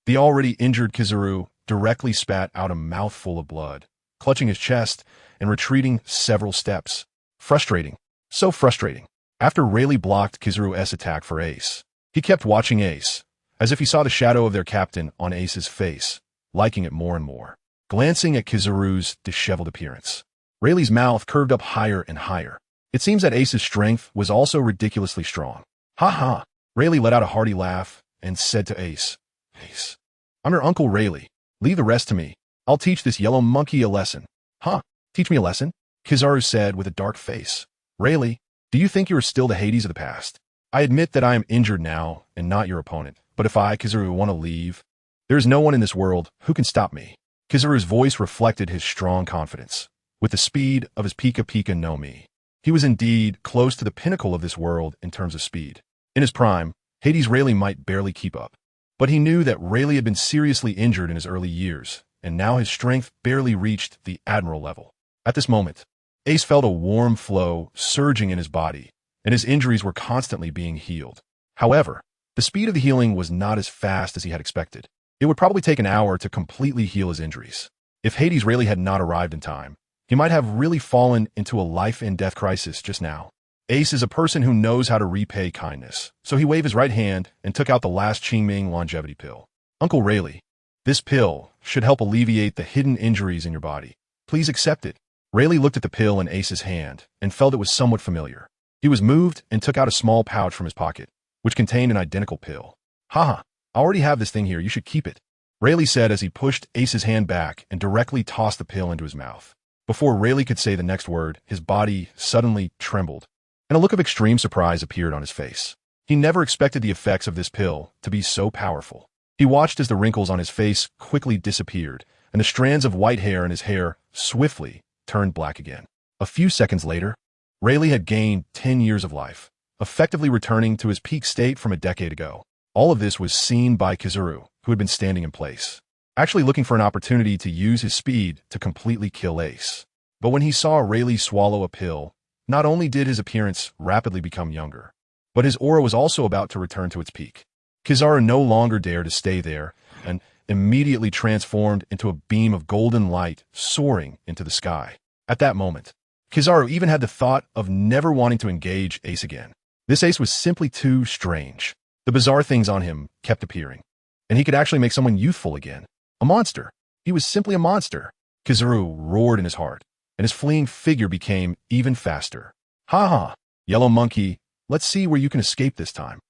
The already injured Kizaru directly spat out a mouthful of blood, clutching his chest and retreating several steps. Frustrating. So frustrating. After Rayleigh blocked Kizaru's attack for Ace, he kept watching Ace, as if he saw the shadow of their captain on Ace's face, liking it more and more. Glancing at Kizaru's disheveled appearance, Rayleigh's mouth curved up higher and higher. It seems that Ace's strength was also ridiculously strong. Ha ha! Rayleigh let out a hearty laugh and said to Ace, "Ace, I'm your Uncle Rayleigh. Leave the rest to me. I'll teach this yellow monkey a lesson." Huh? Teach me a lesson? Kizaru said with a dark face. Rayleigh, do you think you are still the Hades of the past? I admit that I am injured now and not your opponent, but if I, Kizaru, want to leave, there is no one in this world who can stop me. Kizaru's voice reflected his strong confidence. With the speed of his Pika Pika no Mi, he was indeed close to the pinnacle of this world in terms of speed. In his prime, Hades Rayleigh might barely keep up. But he knew that Rayleigh had been seriously injured in his early years, and now his strength barely reached the admiral level. At this moment, Ace felt a warm flow surging in his body, and his injuries were constantly being healed. However, the speed of the healing was not as fast as he had expected. It would probably take an hour to completely heal his injuries. If Hades Rayleigh had not arrived in time, he might have really fallen into a life-and-death crisis just now. Ace is a person who knows how to repay kindness, so he waved his right hand and took out the last Qingming longevity pill. Uncle Rayleigh, this pill should help alleviate the hidden injuries in your body. Please accept it. Rayleigh looked at the pill in Ace's hand and felt it was somewhat familiar. He was moved and took out a small pouch from his pocket, which contained an identical pill. Haha, I already have this thing here, you should keep it, Rayleigh said as he pushed Ace's hand back and directly tossed the pill into his mouth. Before Rayleigh could say the next word, his body suddenly trembled, and a look of extreme surprise appeared on his face. He never expected the effects of this pill to be so powerful. He watched as the wrinkles on his face quickly disappeared, and the strands of white hair in his hair swiftly turned black again. A few seconds later, Rayleigh had gained 10 years of life, effectively returning to his peak state from a decade ago. All of this was seen by Kizaru, who had been standing in place. actually looking for an opportunity to use his speed to completely kill Ace. But when he saw Rayleigh swallow a pill, not only did his appearance rapidly become younger, but his aura was also about to return to its peak. Kizaru no longer dared to stay there and immediately transformed into a beam of golden light soaring into the sky. At that moment, Kizaru even had the thought of never wanting to engage Ace again. This Ace was simply too strange. The bizarre things on him kept appearing, and he could actually make someone youthful again. A monster. He was simply a monster. Kizaru roared in his heart, and his fleeing figure became even faster. Ha ha, Yellow Monkey, let's see where you can escape this time.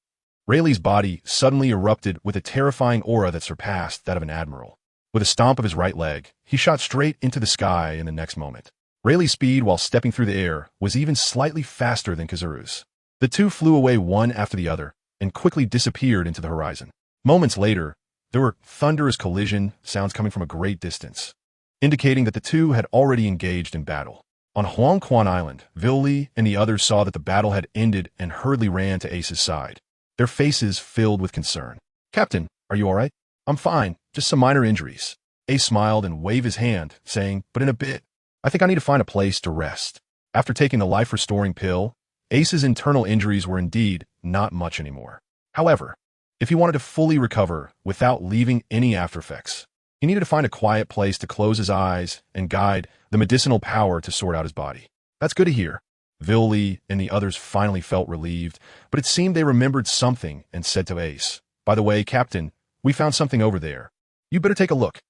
Rayleigh's body suddenly erupted with a terrifying aura that surpassed that of an admiral. With a stomp of his right leg, he shot straight into the sky in the next moment. Rayleigh's speed while stepping through the air was even slightly faster than Kizaru's. The two flew away one after the other and quickly disappeared into the horizon. Moments later, there were thunderous collision sounds coming from a great distance, indicating that the two had already engaged in battle. On Huang Quan Island, Villi and the others saw that the battle had ended and hurriedly ran to Ace's side, their faces filled with concern. "Captain, are you all right?" "I'm fine, just some minor injuries." Ace smiled and waved his hand, saying, "But in a bit, I think I need to find a place to rest." After taking the life-restoring pill, Ace's internal injuries were indeed not much anymore. However, if he wanted to fully recover without leaving any aftereffects, he needed to find a quiet place to close his eyes and guide the medicinal power to sort out his body. "That's good to hear." Villi and the others finally felt relieved, but it seemed they remembered something and said to Ace, "By the way, Captain, we found something over there. You better take a look."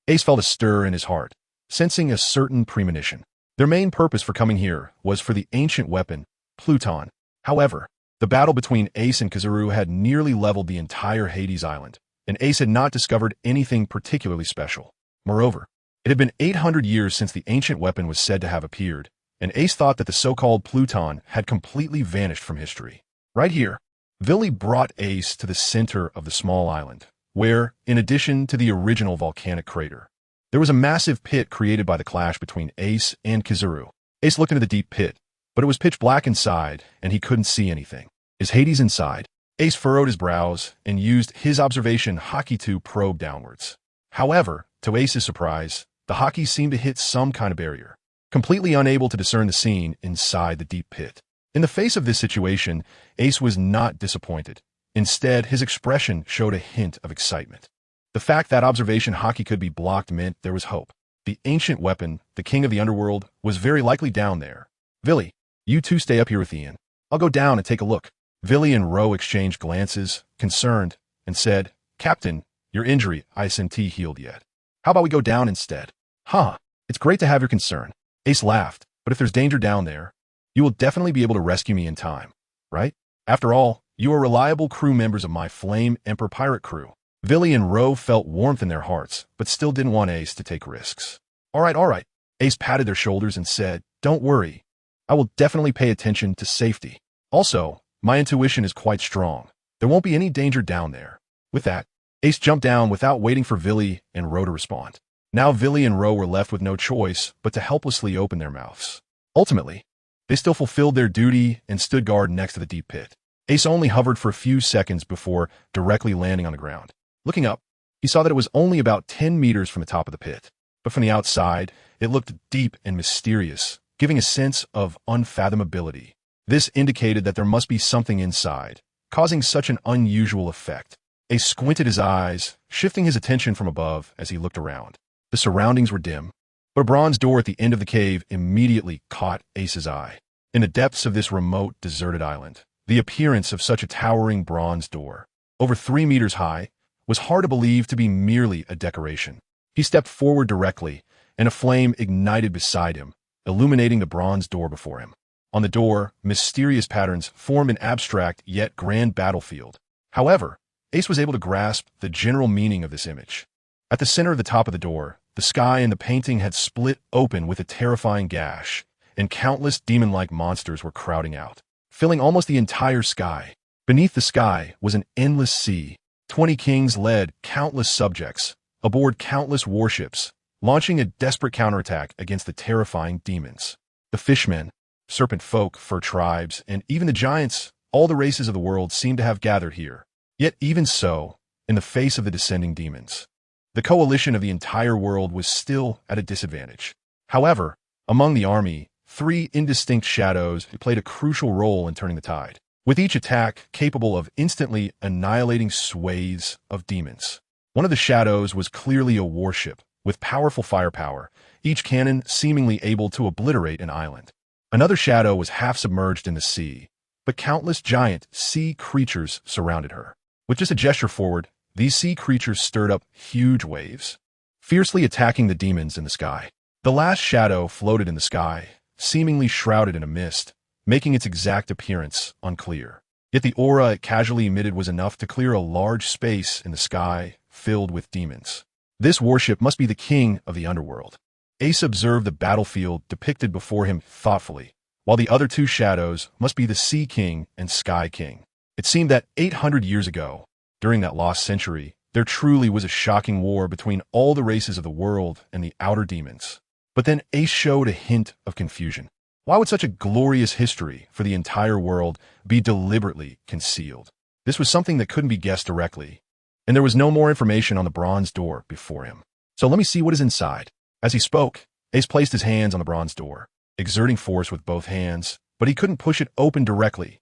Ace felt a stir in his heart, sensing a certain premonition. Their main purpose for coming here was for the ancient weapon, Pluton. However, the battle between Ace and Kizaru had nearly leveled the entire Hades Island, and Ace had not discovered anything particularly special. Moreover, it had been 800 years since the ancient weapon was said to have appeared, and Ace thought that the so-called Pluton had completely vanished from history. Right here, Villi brought Ace to the center of the small island, where, in addition to the original volcanic crater, there was a massive pit created by the clash between Ace and Kizaru. Ace looked into the deep pit, but it was pitch black inside, and he couldn't see anything. Is Hades inside? Ace furrowed his brows and used his observation Haki to probe downwards. However, to Ace's surprise, the Haki seemed to hit some kind of barrier, completely unable to discern the scene inside the deep pit. In the face of this situation, Ace was not disappointed. Instead, his expression showed a hint of excitement. The fact that observation Haki could be blocked meant there was hope. The ancient weapon, the king of the underworld, was very likely down there. "Villi, you two stay up here with Ian. I'll go down and take a look." Villi and Ro exchanged glances, concerned, and said, "Captain, your injury isn't healed yet. How about we go down instead?" "Huh, it's great to have your concern." Ace laughed, "But if there's danger down there, you will definitely be able to rescue me in time, right? After all, you are reliable crew members of my Flame Emperor pirate crew." Villi and Ro felt warmth in their hearts, but still didn't want Ace to take risks. All right. Ace patted their shoulders and said, "Don't worry. I will definitely pay attention to safety. Also, my intuition is quite strong. There won't be any danger down there." With that, Ace jumped down without waiting for Villi and Ro to respond. Now Villi and Ro were left with no choice but to helplessly open their mouths. Ultimately, they still fulfilled their duty and stood guard next to the deep pit. Ace only hovered for a few seconds before directly landing on the ground. Looking up, he saw that it was only about 10 meters from the top of the pit. But from the outside, it looked deep and mysterious, giving a sense of unfathomability. This indicated that there must be something inside, causing such an unusual effect. Ace squinted his eyes, shifting his attention from above as he looked around. The surroundings were dim, but a bronze door at the end of the cave immediately caught Ace's eye. In the depths of this remote, deserted island, the appearance of such a towering bronze door, over 3 meters high, was hard to believe to be merely a decoration. He stepped forward directly, and a flame ignited beside him, illuminating the bronze door before him. On the door, mysterious patterns formed an abstract yet grand battlefield. However, Ace was able to grasp the general meaning of this image. At the center of the top of the door, the sky and the painting had split open with a terrifying gash, and countless demon-like monsters were crowding out, filling almost the entire sky. Beneath the sky was an endless sea. 20 kings led countless subjects, aboard countless warships, launching a desperate counterattack against the terrifying demons. The fishmen, serpent folk, fur tribes, and even the giants, all the races of the world seemed to have gathered here. Yet even so, in the face of the descending demons, The coalition of the entire world was still at a disadvantage. However, among the army, three indistinct shadows played a crucial role in turning the tide, with each attack capable of instantly annihilating swathes of demons. One of the shadows was clearly a warship, with powerful firepower, each cannon seemingly able to obliterate an island. Another shadow was half submerged in the sea, but countless giant sea creatures surrounded her. With just a gesture forward, these sea creatures stirred up huge waves, fiercely attacking the demons in the sky. The last shadow floated in the sky, seemingly shrouded in a mist, making its exact appearance unclear. Yet the aura it casually emitted was enough to clear a large space in the sky filled with demons. This warship must be the king of the underworld. Ace observed the battlefield depicted before him thoughtfully, while the other two shadows must be the Sea King and Sky King. It seemed that 800 years ago, during that lost century, there truly was a shocking war between all the races of the world and the outer demons. But then Ace showed a hint of confusion. Why would such a glorious history for the entire world be deliberately concealed? This was something that couldn't be guessed directly, and there was no more information on the bronze door before him. So let me see what is inside. As he spoke, Ace placed his hands on the bronze door, exerting force with both hands, but he couldn't push it open directly.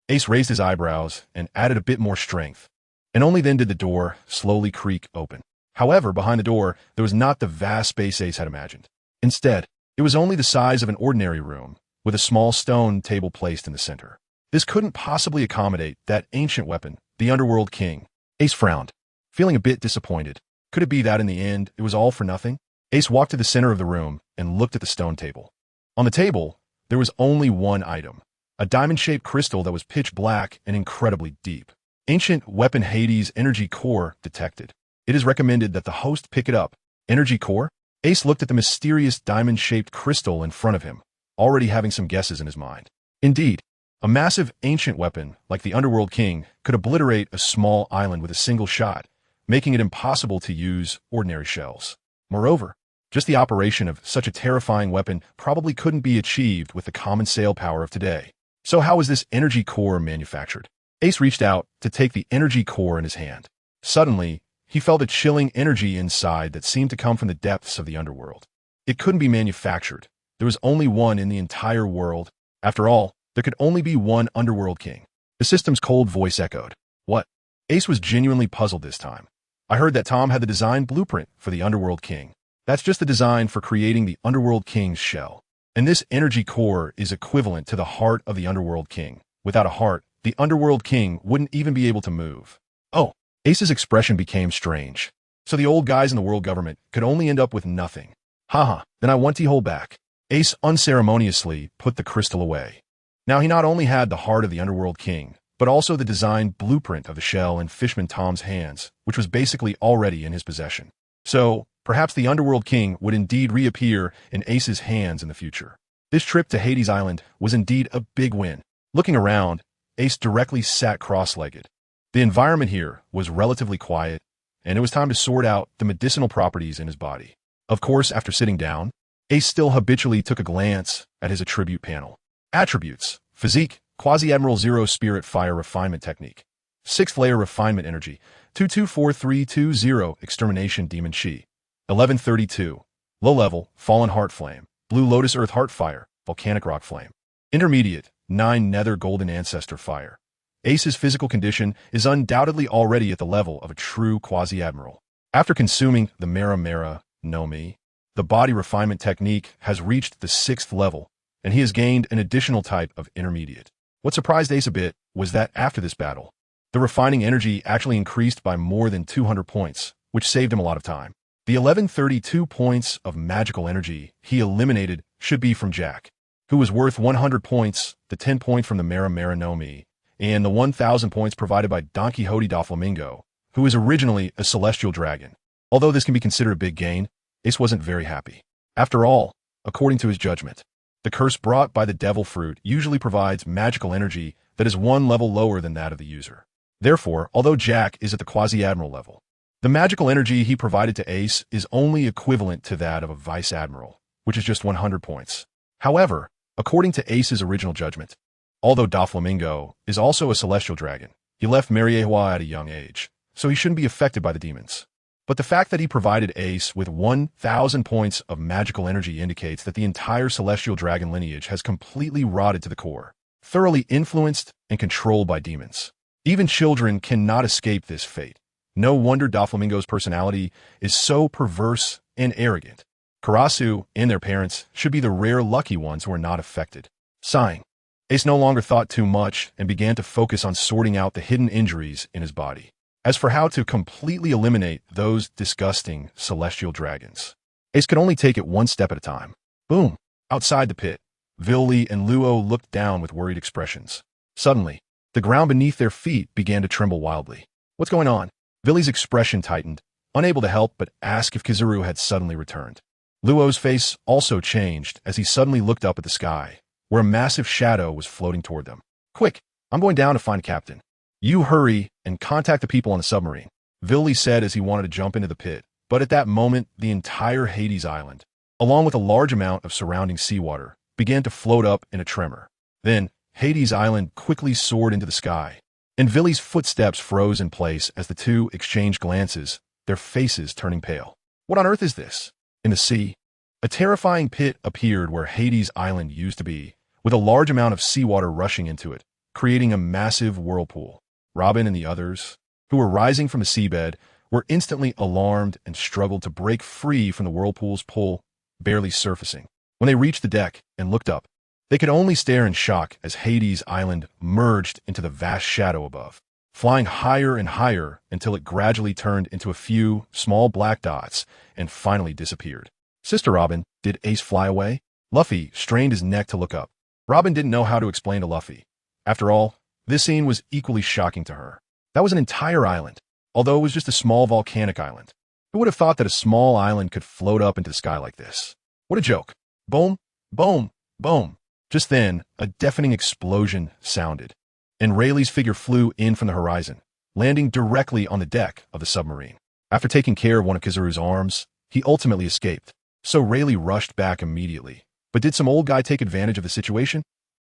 Ace raised his eyebrows and added a bit more strength, and only then did the door slowly creak open. However, behind the door, there was not the vast space Ace had imagined. Instead, it was only the size of an ordinary room, with a small stone table placed in the center. This couldn't possibly accommodate that ancient weapon, the Underworld King. Ace frowned, feeling a bit disappointed. Could it be that in the end, it was all for nothing? Ace walked to the center of the room and looked at the stone table. On the table, there was only one item, a diamond-shaped crystal that was pitch black and incredibly deep. Ancient weapon Hades Energy Core detected. It is recommended that the host pick it up. Energy Core? Ace looked at the mysterious diamond-shaped crystal in front of him, already having some guesses in his mind. Indeed, a massive ancient weapon like the Underworld King could obliterate a small island with a single shot, making it impossible to use ordinary shells. Moreover, just the operation of such a terrifying weapon probably couldn't be achieved with the common sail power of today. So how was this energy core manufactured? Ace reached out to take the energy core in his hand. Suddenly, he felt a chilling energy inside that seemed to come from the depths of the underworld. It couldn't be manufactured. There was only one in the entire world. After all, there could only be one Underworld King. The system's cold voice echoed. What? Ace was genuinely puzzled this time. I heard that Tom had the design blueprint for the Underworld King. That's just the design for creating the Underworld King's shell. And this energy core is equivalent to the heart of the Underworld King. Without a heart, the Underworld King wouldn't even be able to move. Oh, Ace's expression became strange. So the old guys in the world government could only end up with nothing. Haha, then I want to hold back. Ace unceremoniously put the crystal away. Now he not only had the heart of the Underworld King, but also the design blueprint of the shell in Fishman Tom's hands, which was basically already in his possession. So, perhaps the Underworld King would indeed reappear in Ace's hands in the future. This trip to Hades Island was indeed a big win. Looking around, Ace directly sat cross-legged. The environment here was relatively quiet, and it was time to sort out the medicinal properties in his body. Of course, after sitting down, Ace still habitually took a glance at his attribute panel. Attributes: Physique, Quasi-Admiral Zero Spirit Fire Refinement Technique. 6th Layer Refinement Energy, 224320 Extermination Demon Chi. 1132. Low Level, Fallen Heart Flame, Blue Lotus Earth Heart Fire, Volcanic Rock Flame. Intermediate, 9 Nether Golden Ancestor Fire. Ace's physical condition is undoubtedly already at the level of a true Quasi-Admiral. After consuming the Mera Mera no Mi, the body refinement technique has reached the 6th level, and he has gained an additional type of intermediate. What surprised Ace a bit was that after this battle, the refining energy actually increased by more than 200 points, which saved him a lot of time. The 1132 points of magical energy he eliminated should be from Jack, who was worth 100 points, the 10 point from the Mera Mera no Mi, and the 1,000 points provided by Don Quixote Doflamingo, who was originally a celestial dragon. Although this can be considered a big gain, Ace wasn't very happy. After all, according to his judgment, the curse brought by the devil fruit usually provides magical energy that is one level lower than that of the user. Therefore, although Jack is at the Quasi-Admiral level, the magical energy he provided to Ace is only equivalent to that of a Vice Admiral, which is just 100 points. However, according to Ace's original judgment, although Doflamingo is also a celestial dragon, he left Mariewa at a young age, so he shouldn't be affected by the demons. But the fact that he provided Ace with 1,000 points of magical energy indicates that the entire celestial dragon lineage has completely rotted to the core, thoroughly influenced and controlled by demons. Even children cannot escape this fate. No wonder Doflamingo's personality is so perverse and arrogant. Karasu and their parents should be the rare lucky ones who are not affected. Sighing, Ace no longer thought too much and began to focus on sorting out the hidden injuries in his body. As for how to completely eliminate those disgusting celestial dragons, Ace could only take it one step at a time. Boom! Outside the pit, Villi and Luo looked down with worried expressions. Suddenly, the ground beneath their feet began to tremble wildly. What's going on? Villi's expression tightened, unable to help but ask if Kizaru had suddenly returned. Luo's face also changed as he suddenly looked up at the sky, where a massive shadow was floating toward them. Quick, I'm going down to find Captain. You hurry and contact the people on the submarine, Villi said as he wanted to jump into the pit. But at that moment, the entire Hades Island, along with a large amount of surrounding seawater, began to float up in a tremor. Then, Hades Island quickly soared into the sky, and Villi's footsteps froze in place as the two exchanged glances, their faces turning pale. What on earth is this? In the sea, a terrifying pit appeared where Hades Island used to be, with a large amount of seawater rushing into it, creating a massive whirlpool. Robin and the others, who were rising from the seabed, were instantly alarmed and struggled to break free from the whirlpool's pull, barely surfacing. When they reached the deck and looked up, they could only stare in shock as Hades Island merged into the vast shadow above, flying higher and higher until it gradually turned into a few small black dots and finally disappeared. Sister Robin, did Ace fly away? Luffy strained his neck to look up. Robin didn't know how to explain to Luffy. After all, this scene was equally shocking to her. That was an entire island, although it was just a small volcanic island. Who would have thought that a small island could float up into the sky like this? What a joke. Boom, boom, boom. Just then, a deafening explosion sounded, and Rayleigh's figure flew in from the horizon, landing directly on the deck of the submarine. After taking care of one of Kizaru's arms, he ultimately escaped, so Rayleigh rushed back immediately. But did some old guy take advantage of the situation?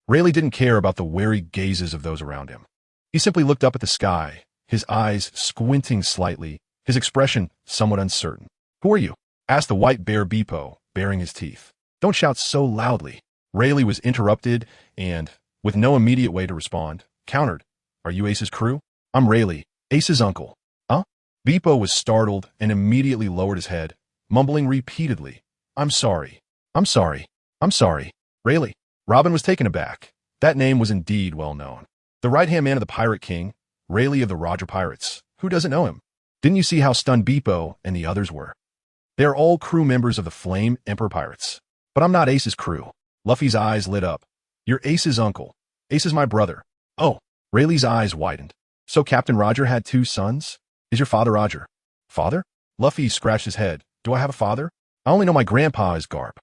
Rayleigh didn't care about the wary gazes of those around him. He simply looked up at the sky, his eyes squinting slightly, his expression somewhat uncertain. Who are you? Asked the white bear Beepo, baring his teeth. Don't shout so loudly. Rayleigh was interrupted and, with no immediate way to respond, countered. Are you Ace's crew? I'm Rayleigh, Ace's uncle. Huh? Beepo was startled and immediately lowered his head, mumbling repeatedly. I'm sorry. I'm sorry. I'm sorry. Rayleigh. Robin was taken aback. That name was indeed well known. The right-hand man of the Pirate King, Rayleigh of the Roger Pirates. Who doesn't know him? Didn't you see how stunned Beepo and the others were? They are all crew members of the Flame Emperor Pirates. But I'm not Ace's crew. Luffy's eyes lit up. You're Ace's uncle. Ace is my brother. Oh, Rayleigh's eyes widened. So Captain Roger had two sons? Is your father Roger? Father? Luffy scratched his head. Do I have a father? I only know my grandpa is Garp.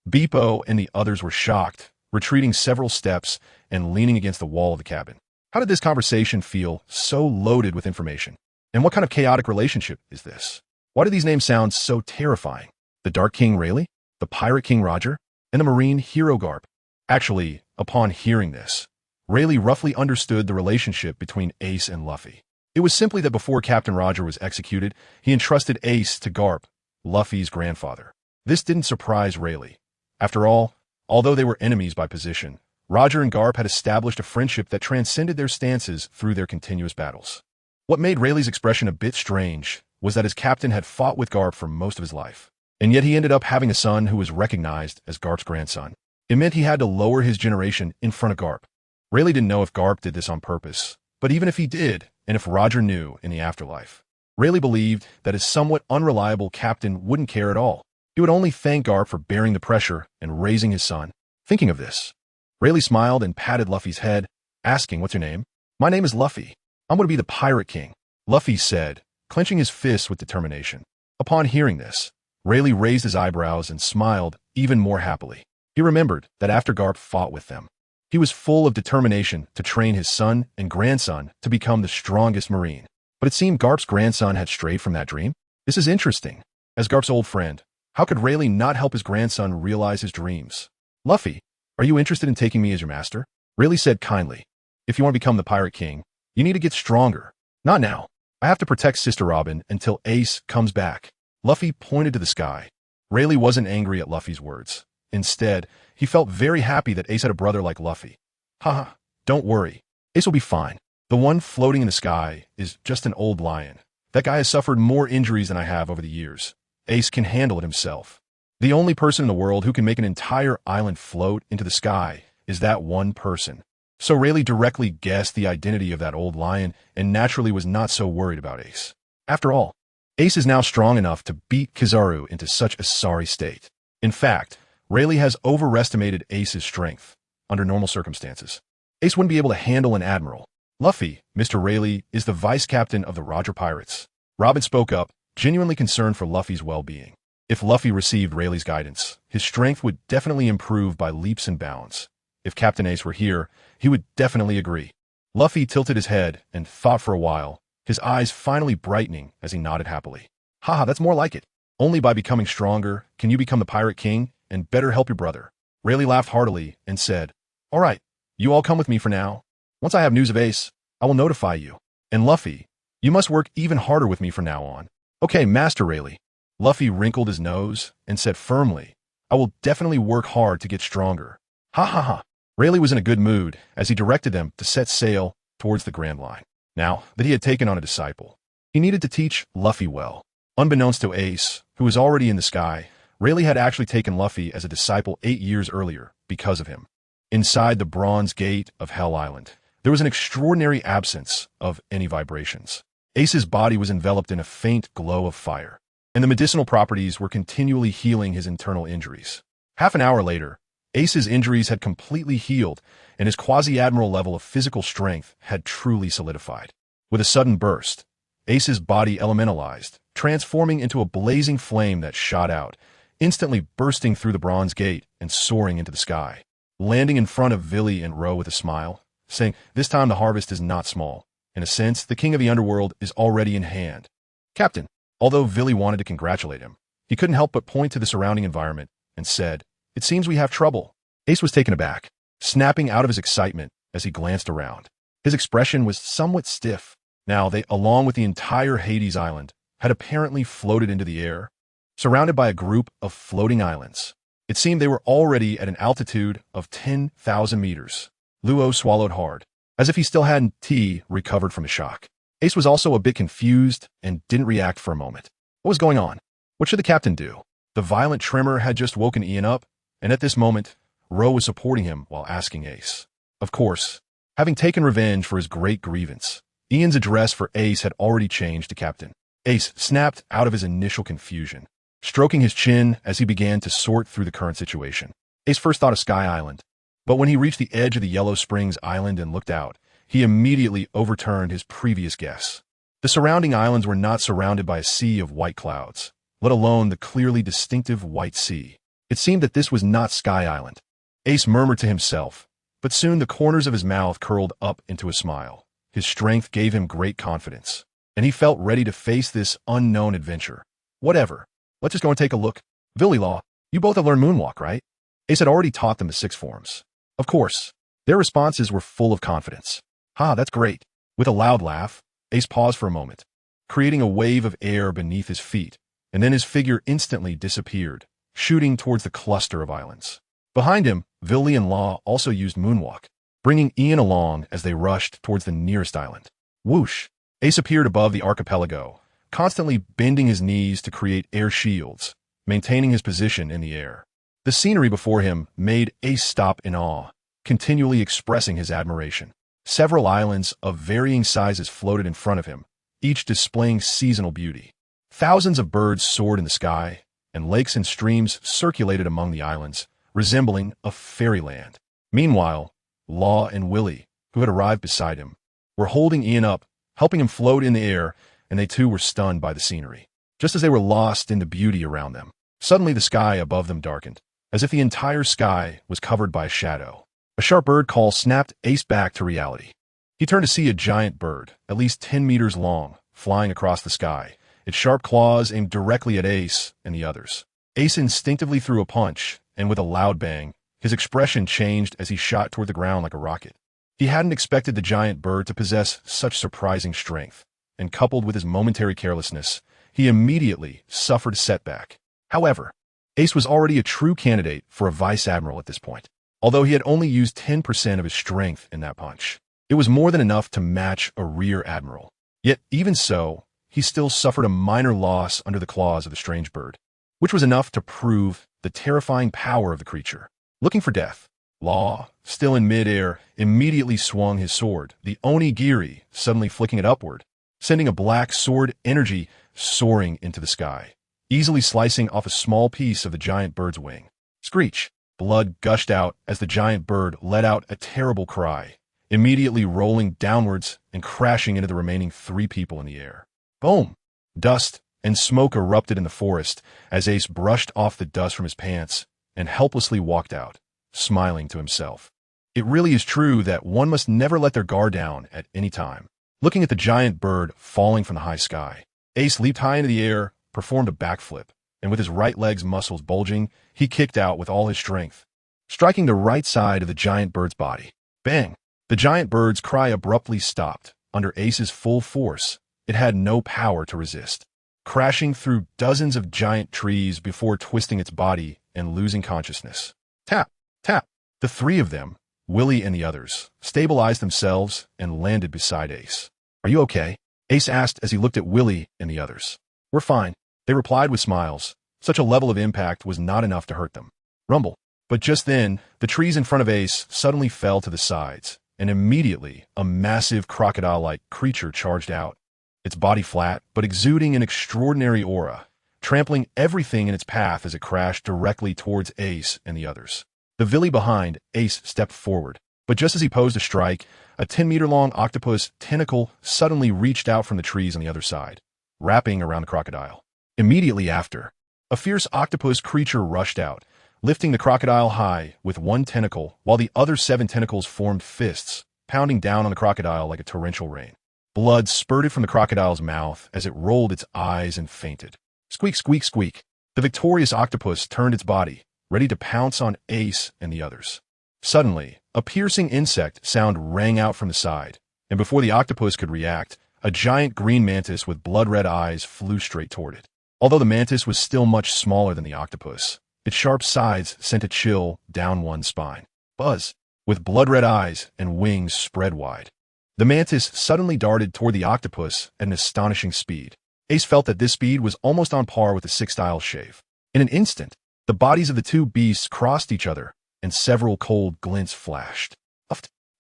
Beepo and the others were shocked, retreating several steps and leaning against the wall of the cabin. How did this conversation feel so loaded with information? And what kind of chaotic relationship is this? Why do these names sound so terrifying? The Dark King Rayleigh? The Pirate King Roger? And the Marine Hero Garp? Actually, upon hearing this, Rayleigh roughly understood the relationship between Ace and Luffy. It was simply that before Captain Roger was executed, he entrusted Ace to Garp, Luffy's grandfather. This didn't surprise Rayleigh. After all, although they were enemies by position, Roger and Garp had established a friendship that transcended their stances through their continuous battles. What made Rayleigh's expression a bit strange was that his captain had fought with Garp for most of his life, and yet he ended up having a son who was recognized as Garp's grandson. It meant he had to lower his generation in front of Garp. Rayleigh didn't know if Garp did this on purpose, but even if he did, and if Roger knew in the afterlife, Rayleigh believed that his somewhat unreliable captain wouldn't care at all. He would only thank Garp for bearing the pressure and raising his son. Thinking of this, Rayleigh smiled and patted Luffy's head, asking, "What's your name?" "My name is Luffy. I'm going to be the Pirate King," Luffy said, clenching his fists with determination. Upon hearing this, Rayleigh raised his eyebrows and smiled even more happily. He remembered that after Garp fought with them, he was full of determination to train his son and grandson to become the strongest Marine. But it seemed Garp's grandson had strayed from that dream. This is interesting. As Garp's old friend, how could Rayleigh not help his grandson realize his dreams? "Luffy, are you interested in taking me as your master?" Rayleigh said kindly. "If you want to become the Pirate King, you need to get stronger." "Not now. I have to protect Sister Robin until Ace comes back. Luffy pointed to the sky. Rayleigh wasn't angry at Luffy's words. Instead, he felt very happy that Ace had a brother like Luffy. Haha, don't worry. Ace will be fine. The one floating in the sky is just an old lion. That guy has suffered more injuries than I have over the years. Ace can handle it himself. The only person in the world who can make an entire island float into the sky is that one person. So Rayleigh directly guessed the identity of that old lion and naturally was not so worried about Ace. After all, Ace is now strong enough to beat Kizaru into such a sorry state. In fact, Rayleigh has overestimated Ace's strength under normal circumstances. Ace wouldn't be able to handle an admiral. Luffy, Mr. Rayleigh, is the vice captain of the Roger Pirates. Robin spoke up, genuinely concerned for Luffy's well-being. If Luffy received Rayleigh's guidance, his strength would definitely improve by leaps and bounds. If Captain Ace were here, he would definitely agree. Luffy tilted his head and thought for a while, his eyes finally brightening as he nodded happily. Haha, that's more like it. Only by becoming stronger can you become the Pirate King and better help your brother. Rayleigh laughed heartily and said, All right, you all come with me for now. Once I have news of Ace, I will notify you. And Luffy, you must work even harder with me from now on. Okay, Master Rayleigh. Luffy wrinkled his nose and said firmly, I will definitely work hard to get stronger. Ha ha ha. Rayleigh was in a good mood as he directed them to set sail towards the Grand Line. Now that he had taken on a disciple, he needed to teach Luffy well. Unbeknownst to Ace, who was already in the sky, Rayleigh had actually taken Luffy as a disciple 8 years earlier because of him. Inside the Bronze Gate of Hell Island, there was an extraordinary absence of any vibrations. Ace's body was enveloped in a faint glow of fire, and the medicinal properties were continually healing his internal injuries. Half an hour later, Ace's injuries had completely healed, and his quasi-admiral level of physical strength had truly solidified. With a sudden burst, Ace's body elementalized, transforming into a blazing flame that shot out, instantly bursting through the Bronze Gate and soaring into the sky. Landing in front of Villy and Ro with a smile, saying, This time the harvest is not small. In a sense, the king of the underworld is already in hand. Captain, although Villy wanted to congratulate him, he couldn't help but point to the surrounding environment and said, It seems we have trouble. Ace was taken aback, snapping out of his excitement as he glanced around. His expression was somewhat stiff. Now they, along with the entire Hades Island, had apparently floated into the air, surrounded by a group of floating islands. It seemed they were already at an altitude of 10,000 meters. Luo swallowed hard, as if he still hadn't recovered from his shock. Ace was also a bit confused and didn't react for a moment. What was going on? What should the captain do? The violent tremor had just woken Ian up, and at this moment, Ro was supporting him while asking Ace. Of course, having taken revenge for his great grievance, Ian's address for Ace had already changed to Captain. Ace snapped out of his initial confusion, stroking his chin as he began to sort through the current situation. Ace first thought of Sky Island, but when he reached the edge of the Yellow Springs Island and looked out, he immediately overturned his previous guess. The surrounding islands were not surrounded by a sea of white clouds, let alone the clearly distinctive white sea. It seemed that this was not Sky Island. Ace murmured to himself, but soon the corners of his mouth curled up into a smile. His strength gave him great confidence, and he felt ready to face this unknown adventure. Whatever. Let's just go and take a look. Villylaw, you both have learned Moonwalk, right? Ace had already taught them the 6 forms. Of course. Their responses were full of confidence. Ha, that's great. With a loud laugh, Ace paused for a moment, creating a wave of air beneath his feet, and then his figure instantly disappeared, shooting towards the cluster of islands. Behind him, Villy and Law also used Moonwalk, bringing Ian along as they rushed towards the nearest island. Whoosh! Ace appeared above the archipelago, constantly bending his knees to create air shields, maintaining his position in the air. The scenery before him made Ace stop in awe, continually expressing his admiration. Several islands of varying sizes floated in front of him, each displaying seasonal beauty. Thousands of birds soared in the sky, and lakes and streams circulated among the islands, resembling a fairyland. Meanwhile, Law and Willy, who had arrived beside him, were holding Ian up, helping him float in the air, and they too were stunned by the scenery. Just as they were lost in the beauty around them, suddenly the sky above them darkened, as if the entire sky was covered by a shadow. A sharp bird call snapped Ace back to reality. He turned to see a giant bird, at least 10 meters long, flying across the sky, its sharp claws aimed directly at Ace and the others. Ace instinctively threw a punch, and with a loud bang, his expression changed as he shot toward the ground like a rocket. He hadn't expected the giant bird to possess such surprising strength, and coupled with his momentary carelessness, he immediately suffered a setback. However, Ace was already a true candidate for a vice admiral at this point. Although he had only used 10% of his strength in that punch, it was more than enough to match a rear admiral. Yet, even so, he still suffered a minor loss under the claws of the strange bird, which was enough to prove the terrifying power of the creature. Looking for death, Law, still in midair, immediately swung his sword, the Onigiri suddenly flicking it upward, sending a black sword energy soaring into the sky, easily slicing off a small piece of the giant bird's wing. Screech! Blood gushed out as the giant bird let out a terrible cry, immediately rolling downwards and crashing into the remaining 3 people in the air. Boom! Dust and smoke erupted in the forest as Ace brushed off the dust from his pants and helplessly walked out, smiling to himself. It really is true that one must never let their guard down at any time. Looking at the giant bird falling from the high sky, Ace leaped high into the air, performed a backflip, and with his right leg's muscles bulging, he kicked out with all his strength, striking the right side of the giant bird's body. Bang! The giant bird's cry abruptly stopped. Under Ace's full force, it had no power to resist, crashing through dozens of giant trees before twisting its body and losing consciousness. Tap! Tap! The 3 of them, Willie and the others, stabilized themselves and landed beside Ace. "Are you okay?" Ace asked as he looked at Willie and the others. "We're fine," they replied with smiles. Such a level of impact was not enough to hurt them. Rumble. But just then, the trees in front of Ace suddenly fell to the sides, and immediately a massive crocodile-like creature charged out, its body flat but exuding an extraordinary aura, trampling everything in its path as it crashed directly towards Ace and the others. The Villy behind, Ace stepped forward, but just as he posed to strike, a 10-meter-long octopus tentacle suddenly reached out from the trees on the other side, wrapping around the crocodile. Immediately after, a fierce octopus creature rushed out, lifting the crocodile high with one tentacle while the other 7 tentacles formed fists, pounding down on the crocodile like a torrential rain. Blood spurted from the crocodile's mouth as it rolled its eyes and fainted. Squeak, squeak, squeak. The victorious octopus turned its body, ready to pounce on Ace and the others. Suddenly, a piercing insect sound rang out from the side, and before the octopus could react, a giant green mantis with blood-red eyes flew straight toward it. Although the mantis was still much smaller than the octopus, its sharp sides sent a chill down one's spine. Buzz! With blood-red eyes and wings spread wide, the mantis suddenly darted toward the octopus at an astonishing speed. Ace felt that this speed was almost on par with the Six-Style Shave. In an instant, the bodies of the 2 beasts crossed each other, and several cold glints flashed.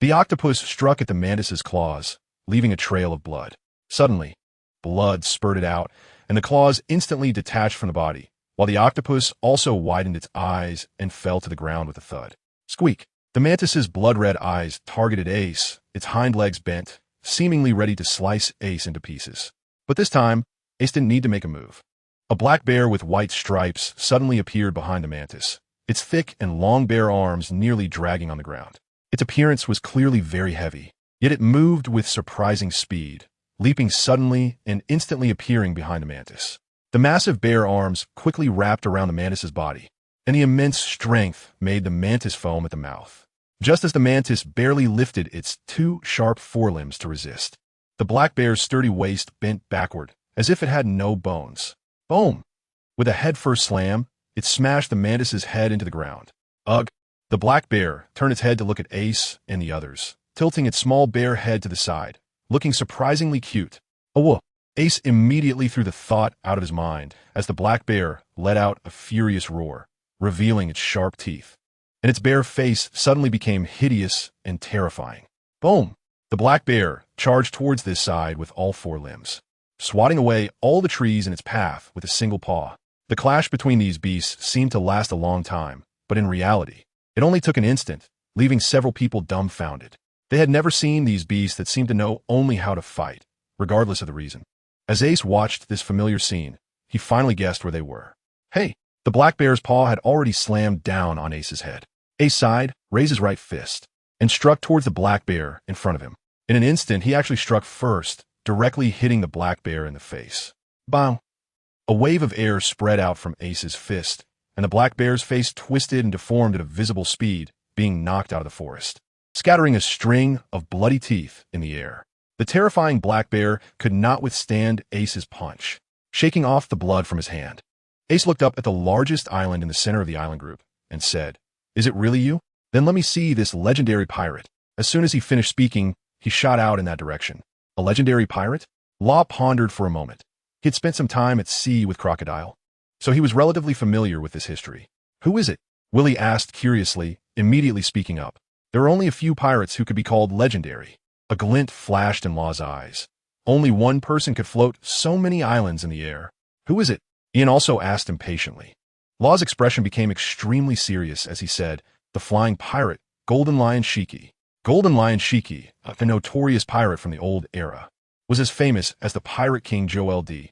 The octopus struck at the mantis's claws, leaving a trail of blood. Suddenly, blood spurted out, and the claws instantly detached from the body, while the octopus also widened its eyes and fell to the ground with a thud. Squeak! The mantis's blood-red eyes targeted Ace, its hind legs bent, seemingly ready to slice Ace into pieces. But this time, Ace didn't need to make a move. A black bear with white stripes suddenly appeared behind the mantis, its thick and long bare arms nearly dragging on the ground. Its appearance was clearly very heavy, yet it moved with surprising speed, leaping suddenly and instantly appearing behind the mantis. The massive bare arms quickly wrapped around the mantis's body, and the immense strength made the mantis foam at the mouth. Just as the mantis barely lifted its 2 sharp forelimbs to resist, the black bear's sturdy waist bent backward, as if it had no bones. Boom! With a head-first slam, it smashed the mantis's head into the ground. Ugh! The black bear turned its head to look at Ace and the others, tilting its small bare head to the side, looking surprisingly cute. Oh, Ace immediately threw the thought out of his mind as the black bear let out a furious roar, revealing its sharp teeth, and its bare face suddenly became hideous and terrifying. Boom! The black bear charged towards this side with all 4 limbs, swatting away all the trees in its path with a single paw. The clash between these beasts seemed to last a long time, but in reality, it only took an instant, leaving several people dumbfounded. They had never seen these beasts that seemed to know only how to fight, regardless of the reason. As Ace watched this familiar scene, he finally guessed where they were. Hey! The black bear's paw had already slammed down on Ace's head. Ace sighed, raised his right fist, and struck towards the black bear in front of him. In an instant, he actually struck first, directly hitting the black bear in the face. Bow! A wave of air spread out from Ace's fist, and the black bear's face twisted and deformed at a visible speed, being knocked out of the forest, scattering a string of bloody teeth in the air. The terrifying black bear could not withstand Ace's punch, shaking off the blood from his hand. Ace looked up at the largest island in the center of the island group and said, "Is it really you? Then let me see this legendary pirate." As soon as he finished speaking, he shot out in that direction. A legendary pirate? Law pondered for a moment. He had spent some time at sea with Crocodile, so he was relatively familiar with this history. "Who is it?" Willie asked curiously, immediately speaking up. There are only a few pirates who could be called legendary. A glint flashed in Law's eyes. Only one person could float so many islands in the air. "Who is it?" Ian also asked impatiently. Law's expression became extremely serious as he said, "The flying pirate, Golden Lion Shiki." Golden Lion Shiki, the notorious pirate from the old era, was as famous as the Pirate King Joel D.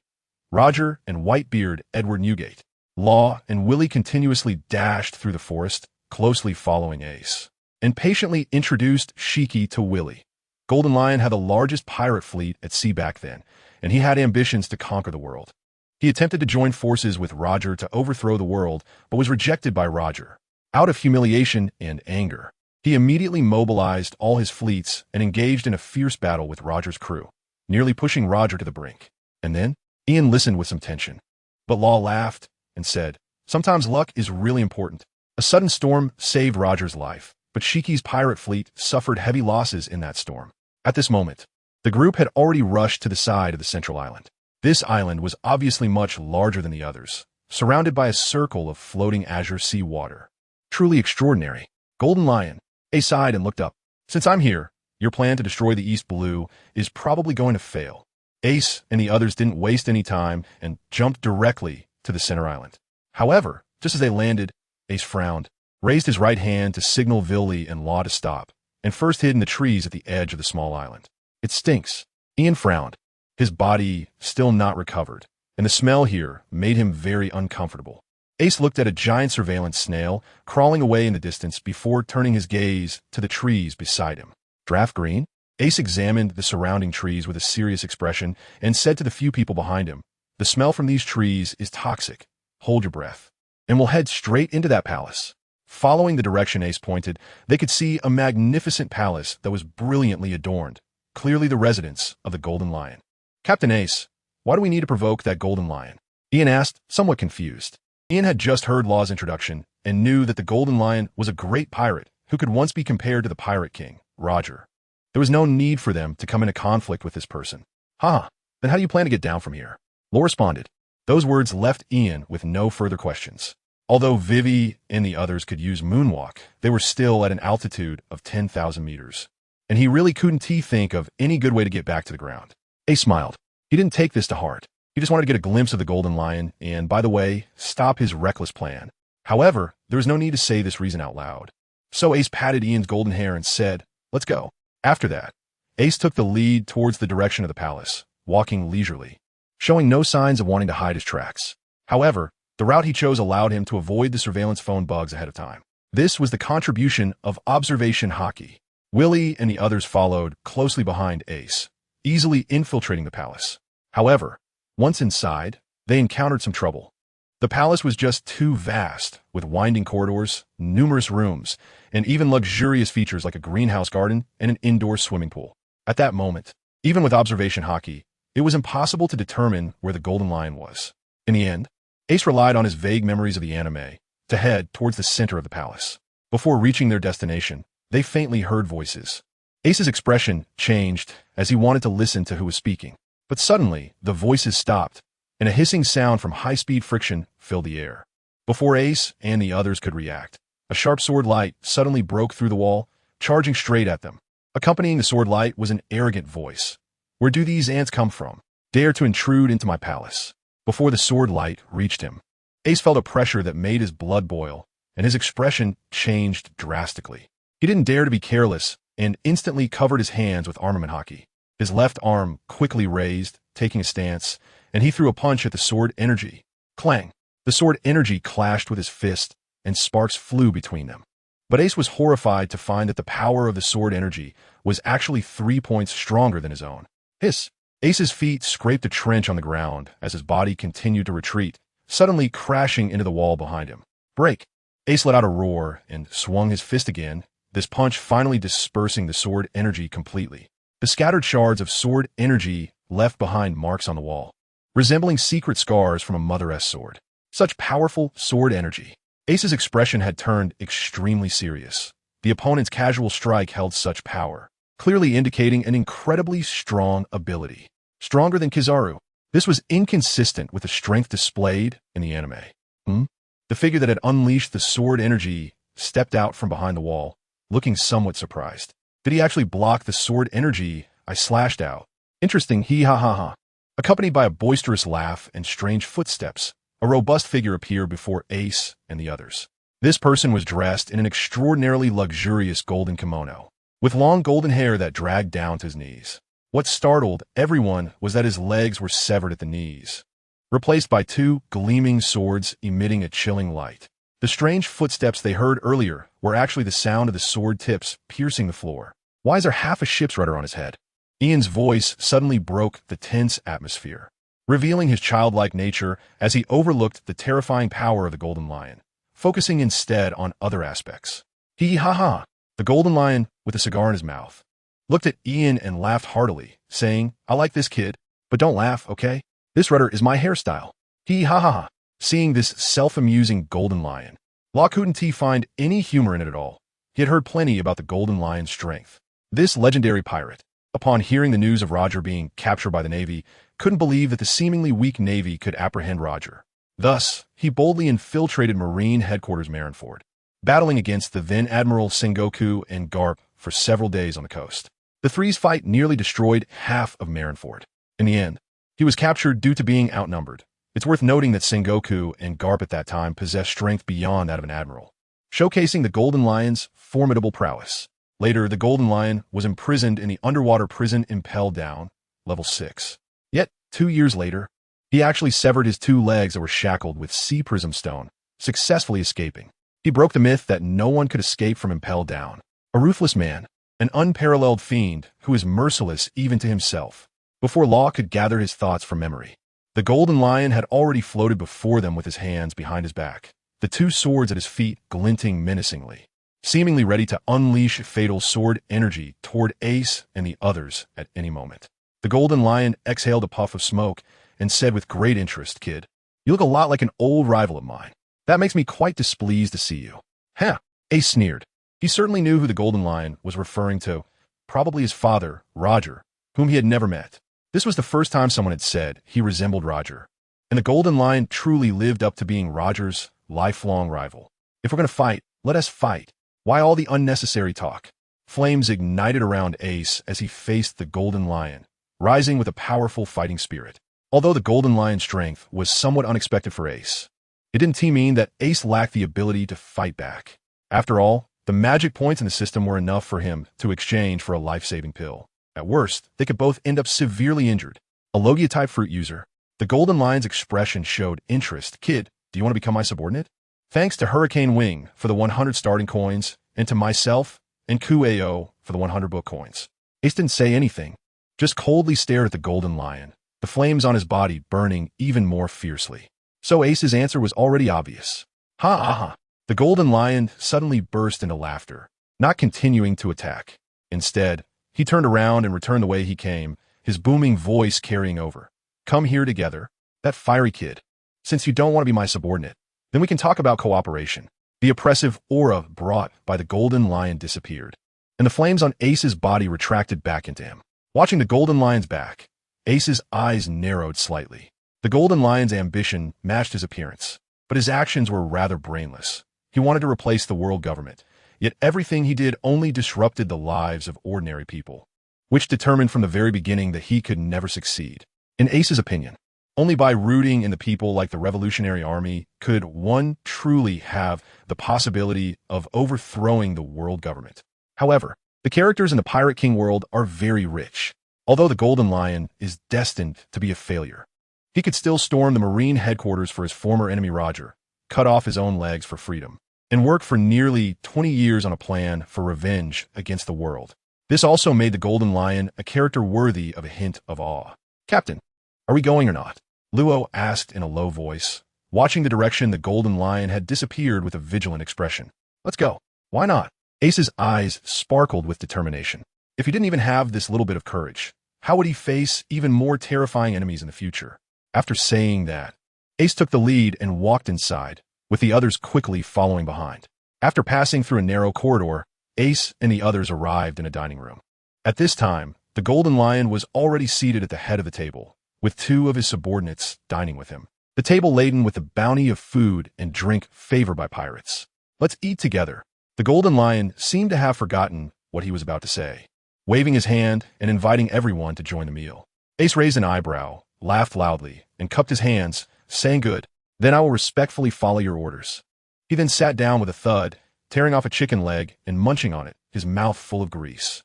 Roger and Whitebeard Edward Newgate. Law and Willie continuously dashed through the forest, closely following Ace, and patiently introduced Shiki to Willie. Golden Lion had the largest pirate fleet at sea back then, and he had ambitions to conquer the world. He attempted to join forces with Roger to overthrow the world, but was rejected by Roger. Out of humiliation and anger, he immediately mobilized all his fleets and engaged in a fierce battle with Roger's crew, nearly pushing Roger to the brink. And then, Ian listened with some tension. But Law laughed and said, "Sometimes luck is really important." A sudden storm saved Roger's life, but Shiki's pirate fleet suffered heavy losses in that storm. At this moment, the group had already rushed to the side of the central island. This island was obviously much larger than the others, surrounded by a circle of floating azure sea water. Truly extraordinary. Golden Lion, Ace sighed and looked up. "Since I'm here, your plan to destroy the East Blue is probably going to fail." Ace and the others didn't waste any time and jumped directly to the center island. However, just as they landed, Ace frowned, raised his right hand to signal Willie and Law to stop, and first hid in the trees at the edge of the small island. "It stinks." Ian frowned, his body still not recovered, and the smell here made him very uncomfortable. Ace looked at a giant surveillance snail crawling away in the distance before turning his gaze to the trees beside him. "Draft green?" Ace examined the surrounding trees with a serious expression and said to the few people behind him, "The smell from these trees is toxic. Hold your breath, and we'll head straight into that palace." Following the direction Ace pointed, they could see a magnificent palace that was brilliantly adorned, clearly the residence of the Golden Lion. "Captain Ace, why do we need to provoke that Golden Lion?" Ian asked, somewhat confused. Ian had just heard Law's introduction and knew that the Golden Lion was a great pirate who could once be compared to the Pirate King, Roger. There was no need for them to come into conflict with this person. Then how do you plan to get down from here?" Law responded. Those words left Ian with no further questions. Although Vivi and the others could use moonwalk, they were still at an altitude of 10,000 meters, and he really couldn't think of any good way to get back to the ground. Ace smiled. He didn't take this to heart. He just wanted to get a glimpse of the Golden Lion and, by the way, stop his reckless plan. However, there was no need to say this reason out loud. So Ace patted Ian's golden hair and said, "Let's go." After that, Ace took the lead towards the direction of the palace, walking leisurely, showing no signs of wanting to hide his tracks. However, the route he chose allowed him to avoid the surveillance phone bugs ahead of time. This was the contribution of observation hockey. Willie and the others followed closely behind Ace, easily infiltrating the palace. However, once inside, they encountered some trouble. The palace was just too vast, with winding corridors, numerous rooms, and even luxurious features like a greenhouse garden and an indoor swimming pool. At that moment, even with observation hockey, it was impossible to determine where the Golden Lion was. In the end, Ace relied on his vague memories of the anime to head towards the center of the palace. Before reaching their destination, they faintly heard voices. Ace's expression changed as he wanted to listen to who was speaking. But suddenly, the voices stopped, and a hissing sound from high-speed friction filled the air. Before Ace and the others could react, a sharp sword light suddenly broke through the wall, charging straight at them. Accompanying the sword light was an arrogant voice. "Where do these ants come from? Dare to intrude into my palace?" Before the sword light reached him, Ace felt a pressure that made his blood boil, and his expression changed drastically. He didn't dare to be careless and instantly covered his hands with armament hockey. His left arm quickly raised, taking a stance, and he threw a punch at the sword energy. Clang! The sword energy clashed with his fist, and sparks flew between them. But Ace was horrified to find that the power of the sword energy was actually 3 points stronger than his own. Hiss! Ace's feet scraped a trench on the ground as his body continued to retreat, suddenly crashing into the wall behind him. Break! Ace let out a roar and swung his fist again, this punch finally dispersing the sword energy completely. The scattered shards of sword energy left behind marks on the wall, resembling secret scars from a Mother S sword. Such powerful sword energy. Ace's expression had turned extremely serious. The opponent's casual strike held such power, clearly indicating an incredibly strong ability. Stronger than Kizaru. This was inconsistent with the strength displayed in the anime. The figure that had unleashed the sword energy stepped out from behind the wall, looking somewhat surprised. Did he actually block the sword energy I slashed out? Interesting, hee ha ha ha. Accompanied by a boisterous laugh and strange footsteps, a robust figure appeared before Ace and the others. This person was dressed in an extraordinarily luxurious golden kimono, with long golden hair that dragged down to his knees. What startled everyone was that his legs were severed at the knees, replaced by two gleaming swords emitting a chilling light. The strange footsteps they heard earlier were actually the sound of the sword tips piercing the floor. Why is there half a ship's rudder on his head? Ian's voice suddenly broke the tense atmosphere, revealing his childlike nature as he overlooked the terrifying power of the Golden Lion, focusing instead on other aspects. Hee ha ha! The Golden Lion, with a cigar in his mouth, looked at Ian and laughed heartily, saying, "I like this kid, but don't laugh, okay? This rudder is my hairstyle." Hee ha ha ha. Seeing this self-amusing Golden Lion, Law couldn't find any humor in it at all. He had heard plenty about the Golden Lion's strength. This legendary pirate, upon hearing the news of Roger being captured by the Navy, couldn't believe that the seemingly weak Navy could apprehend Roger. Thus, he boldly infiltrated Marine Headquarters Marineford, battling against the then Admiral Sengoku and Garp for several days on the coast. The three's fight nearly destroyed half of Marineford. In the end, he was captured due to being outnumbered. It's worth noting that Sengoku and Garp at that time possessed strength beyond that of an admiral, showcasing the Golden Lion's formidable prowess. Later, the Golden Lion was imprisoned in the underwater prison Impel Down, level 6. Yet, 2 years later, he actually severed his 2 legs that were shackled with Sea Prism Stone, successfully escaping. He broke the myth that no one could escape from Impel Down. A ruthless man, an unparalleled fiend who is merciless even to himself. Before Law could gather his thoughts from memory, the Golden Lion had already floated before them with his hands behind his back, the 2 swords at his feet glinting menacingly, seemingly ready to unleash fatal sword energy toward Ace and the others at any moment. The Golden Lion exhaled a puff of smoke and said with great interest, "Kid, you look a lot like an old rival of mine. That makes me quite displeased to see you." "Huh," Ace sneered. He certainly knew who the Golden Lion was referring to, probably his father, Roger, whom he had never met. This was the first time someone had said he resembled Roger, and the Golden Lion truly lived up to being Roger's lifelong rival. "If we're going to fight, let us fight. Why all the unnecessary talk?" Flames ignited around Ace as he faced the Golden Lion, rising with a powerful fighting spirit. Although the Golden Lion's strength was somewhat unexpected for Ace, it didn't mean that Ace lacked the ability to fight back. After all, the magic points in the system were enough for him to exchange for a life-saving pill. At worst, they could both end up severely injured. A Logia-type fruit user, the Golden Lion's expression showed interest. "Kid, do you want to become my subordinate?" Thanks to Hurricane Wing for the 100 starting coins, and to myself and Kuao for the 100 book coins. Ace didn't say anything, just coldly stared at the Golden Lion, the flames on his body burning even more fiercely. So Ace's answer was already obvious. Ha ha ha. The Golden Lion suddenly burst into laughter, not continuing to attack. Instead, he turned around and returned the way he came, his booming voice carrying over. "Come here together, that fiery kid. Since you don't want to be my subordinate, then we can talk about cooperation." The oppressive aura brought by the Golden Lion disappeared, and the flames on Ace's body retracted back into him. Watching the Golden Lion's back, Ace's eyes narrowed slightly. The Golden Lion's ambition matched his appearance, but his actions were rather brainless. He wanted to replace the world government, yet everything he did only disrupted the lives of ordinary people, which determined from the very beginning that he could never succeed. In Ace's opinion, only by rooting in the people like the Revolutionary Army could one truly have the possibility of overthrowing the world government. However, the characters in the Pirate King world are very rich. Although the Golden Lion is destined to be a failure, he could still storm the Marine headquarters for his former enemy Roger, cut off his own legs for freedom, and work for nearly 20 years on a plan for revenge against the world. This also made the Golden Lion a character worthy of a hint of awe. "Captain, are we going or not?" Luo asked in a low voice, watching the direction the Golden Lion had disappeared with a vigilant expression. "Let's go." "Why not?" Ace's eyes sparkled with determination. If he didn't even have this little bit of courage, how would he face even more terrifying enemies in the future? After saying that, Ace took the lead and walked inside, with the others quickly following behind. After passing through a narrow corridor, Ace and the others arrived in a dining room. At this time, the Golden Lion was already seated at the head of the table, with two of his subordinates dining with him. The table laden with the bounty of food and drink favored by pirates. "Let's eat together." The Golden Lion seemed to have forgotten what he was about to say, waving his hand and inviting everyone to join the meal. Ace raised an eyebrow, laughed loudly, and cupped his hands, saying, "Good. Then I will respectfully follow your orders." He then sat down with a thud, tearing off a chicken leg and munching on it, his mouth full of grease.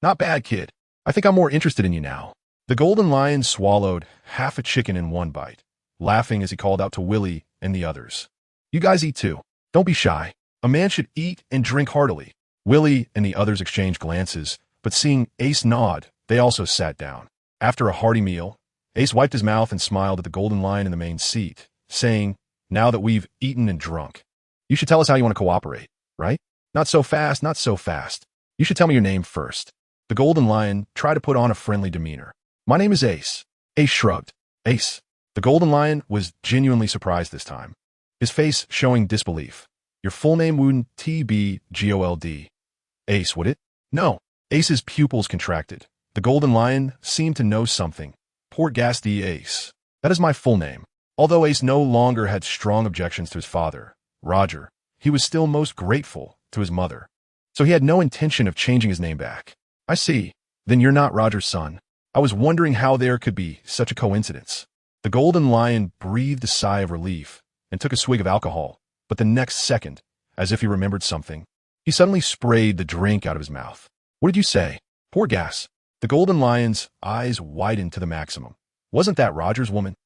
Not bad, kid. I think I'm more interested in you now." The Golden Lion swallowed half a chicken in one bite, laughing as he called out to Willie and the others. "You guys eat too. Don't be shy. A man should eat and drink heartily." Willie and the others exchanged glances, but seeing Ace nod, they also sat down. After a hearty meal, Ace wiped his mouth and smiled at the Golden Lion in the main seat, saying, "Now that we've eaten and drunk, you should tell us how you want to cooperate, right? Not so fast, not so fast. You should tell me your name first." The Golden Lion tried to put on a friendly demeanor. "My name is Ace." Ace shrugged. "Ace." The Golden Lion was genuinely surprised this time, his face showing disbelief. "Your full name wouldn't be Gold. Ace, would it?" "No." Ace's pupils contracted. The Golden Lion seemed to know something. "Portgas Ace. That is my full name." Although Ace no longer had strong objections to his father, Roger, he was still most grateful to his mother. So he had no intention of changing his name back. "I see. Then you're not Roger's son. I was wondering how there could be such a coincidence." The Golden Lion breathed a sigh of relief and took a swig of alcohol, but the next second, as if he remembered something, he suddenly sprayed the drink out of his mouth. "What did you say?" "Portgas." The Golden Lion's eyes widened to the maximum. Wasn't that Roger's woman?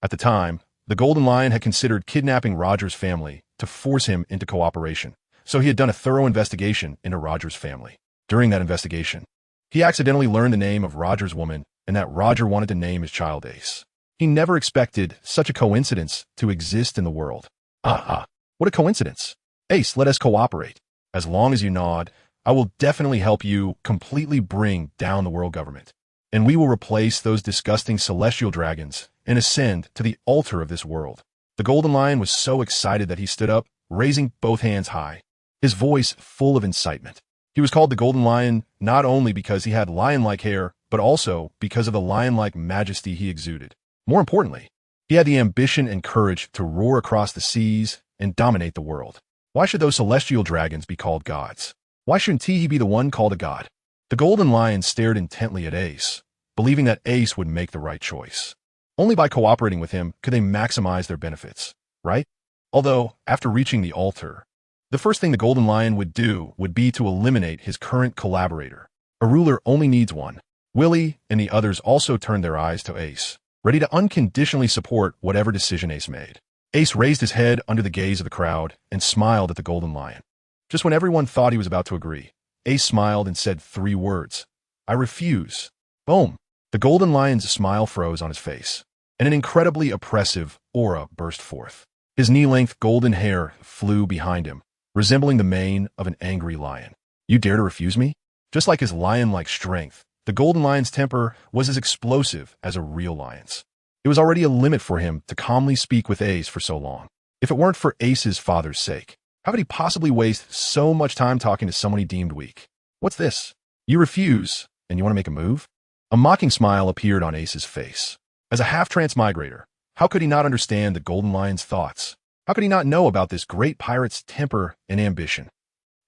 At the time, the Golden Lion had considered kidnapping Roger's family to force him into cooperation, so he had done a thorough investigation into Roger's family. During that investigation, he accidentally learned the name of Roger's woman and that Roger wanted to name his child Ace. He never expected such a coincidence to exist in the world. What a coincidence. "Ace, let us cooperate. As long as you nod, I will definitely help you completely bring down the world government, and we will replace those disgusting celestial dragons and ascend to the altar of this world." The Golden Lion was so excited that he stood up, raising both hands high, his voice full of incitement. He was called the Golden Lion not only because he had lion-like hair, but also because of the lion-like majesty he exuded. More importantly, he had the ambition and courage to roar across the seas and dominate the world. Why should those celestial dragons be called gods? Why shouldn't he be the one called a god? The Golden Lion stared intently at Ace, believing that Ace would make the right choice. Only by cooperating with him could they maximize their benefits, right? Although, after reaching the altar, the first thing the Golden Lion would do would be to eliminate his current collaborator. A ruler only needs one. Willie and the others also turned their eyes to Ace, ready to unconditionally support whatever decision Ace made. Ace raised his head under the gaze of the crowd and smiled at the Golden Lion. Just when everyone thought he was about to agree, Ace smiled and said 3 words. "I refuse." Boom! The Golden Lion's smile froze on his face, and an incredibly oppressive aura burst forth. His knee-length golden hair flew behind him, resembling the mane of an angry lion. "You dare to refuse me?" Just like his lion-like strength, the Golden Lion's temper was as explosive as a real lion's. It was already a limit for him to calmly speak with Ace for so long. If it weren't for Ace's father's sake, how could he possibly waste so much time talking to someone he deemed weak? "What's this? You refuse, and you want to make a move?" A mocking smile appeared on Ace's face. As a half-transmigrator, how could he not understand the Golden Lion's thoughts? How could he not know about this great pirate's temper and ambition?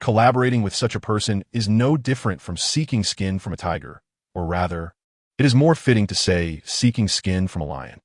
Collaborating with such a person is no different from seeking skin from a tiger, or rather, it is more fitting to say seeking skin from a lion.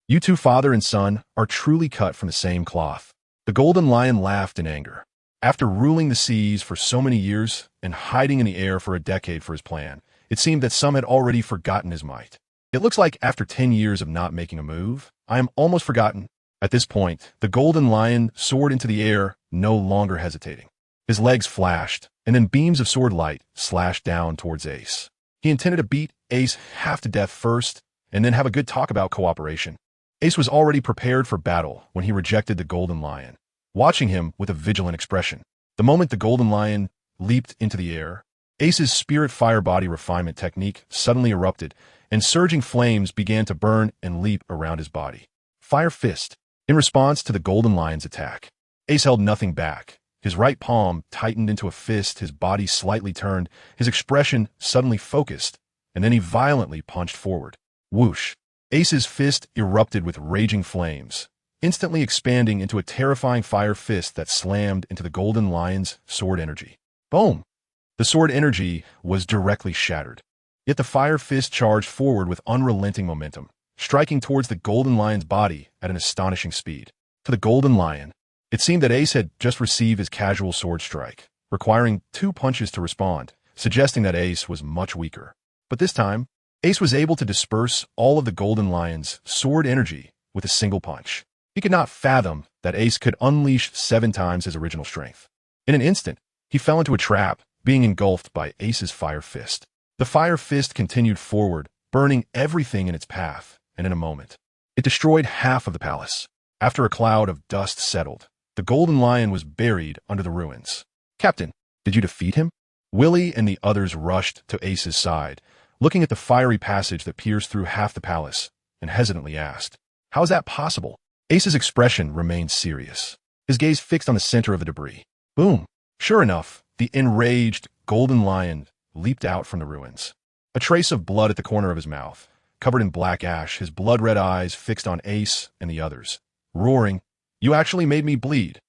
You two father and son are truly cut from the same cloth. The Golden Lion laughed in anger. After ruling the seas for so many years and hiding in the air for a decade for his plan, it seemed that some had already forgotten his might. "It looks like after 10 years of not making a move, I am almost forgotten." At this point, the Golden Lion soared into the air, no longer hesitating. His legs flashed, and then beams of sword light slashed down towards Ace. He intended to beat Ace half to death first, and then have a good talk about cooperation. Ace was already prepared for battle when he rejected the Golden Lion, watching him with a vigilant expression. The moment the Golden Lion leaped into the air, Ace's spirit fire body refinement technique suddenly erupted, and surging flames began to burn and leap around his body. Fire Fist. In response to the Golden Lion's attack, Ace held nothing back. His right palm tightened into a fist, his body slightly turned, his expression suddenly focused, and then he violently punched forward. Whoosh! Ace's fist erupted with raging flames, instantly expanding into a terrifying fire fist that slammed into the Golden Lion's sword energy. Boom! The sword energy was directly shattered. Yet the fire fist charged forward with unrelenting momentum, striking towards the Golden Lion's body at an astonishing speed. To the Golden Lion, it seemed that Ace had just received his casual sword strike, requiring 2 punches to respond, suggesting that Ace was much weaker. But this time, Ace was able to disperse all of the Golden Lion's sword energy with a single punch. He could not fathom that Ace could unleash 7 times his original strength. In an instant, he fell into a trap, being engulfed by Ace's fire fist. The fire fist continued forward, burning everything in its path, and in a moment, it destroyed half of the palace. After a cloud of dust settled, the Golden Lion was buried under the ruins. Captain, did you defeat him? Willie and the others rushed to Ace's side, looking at the fiery passage that pierced through half the palace, and hesitantly asked, "How is that possible?" Ace's expression remained serious, his gaze fixed on the center of the debris. Boom! Sure enough, the enraged Golden Lion leaped out from the ruins. A trace of blood at the corner of his mouth, covered in black ash, his blood-red eyes fixed on Ace and the others. Roaring, "You actually made me bleed."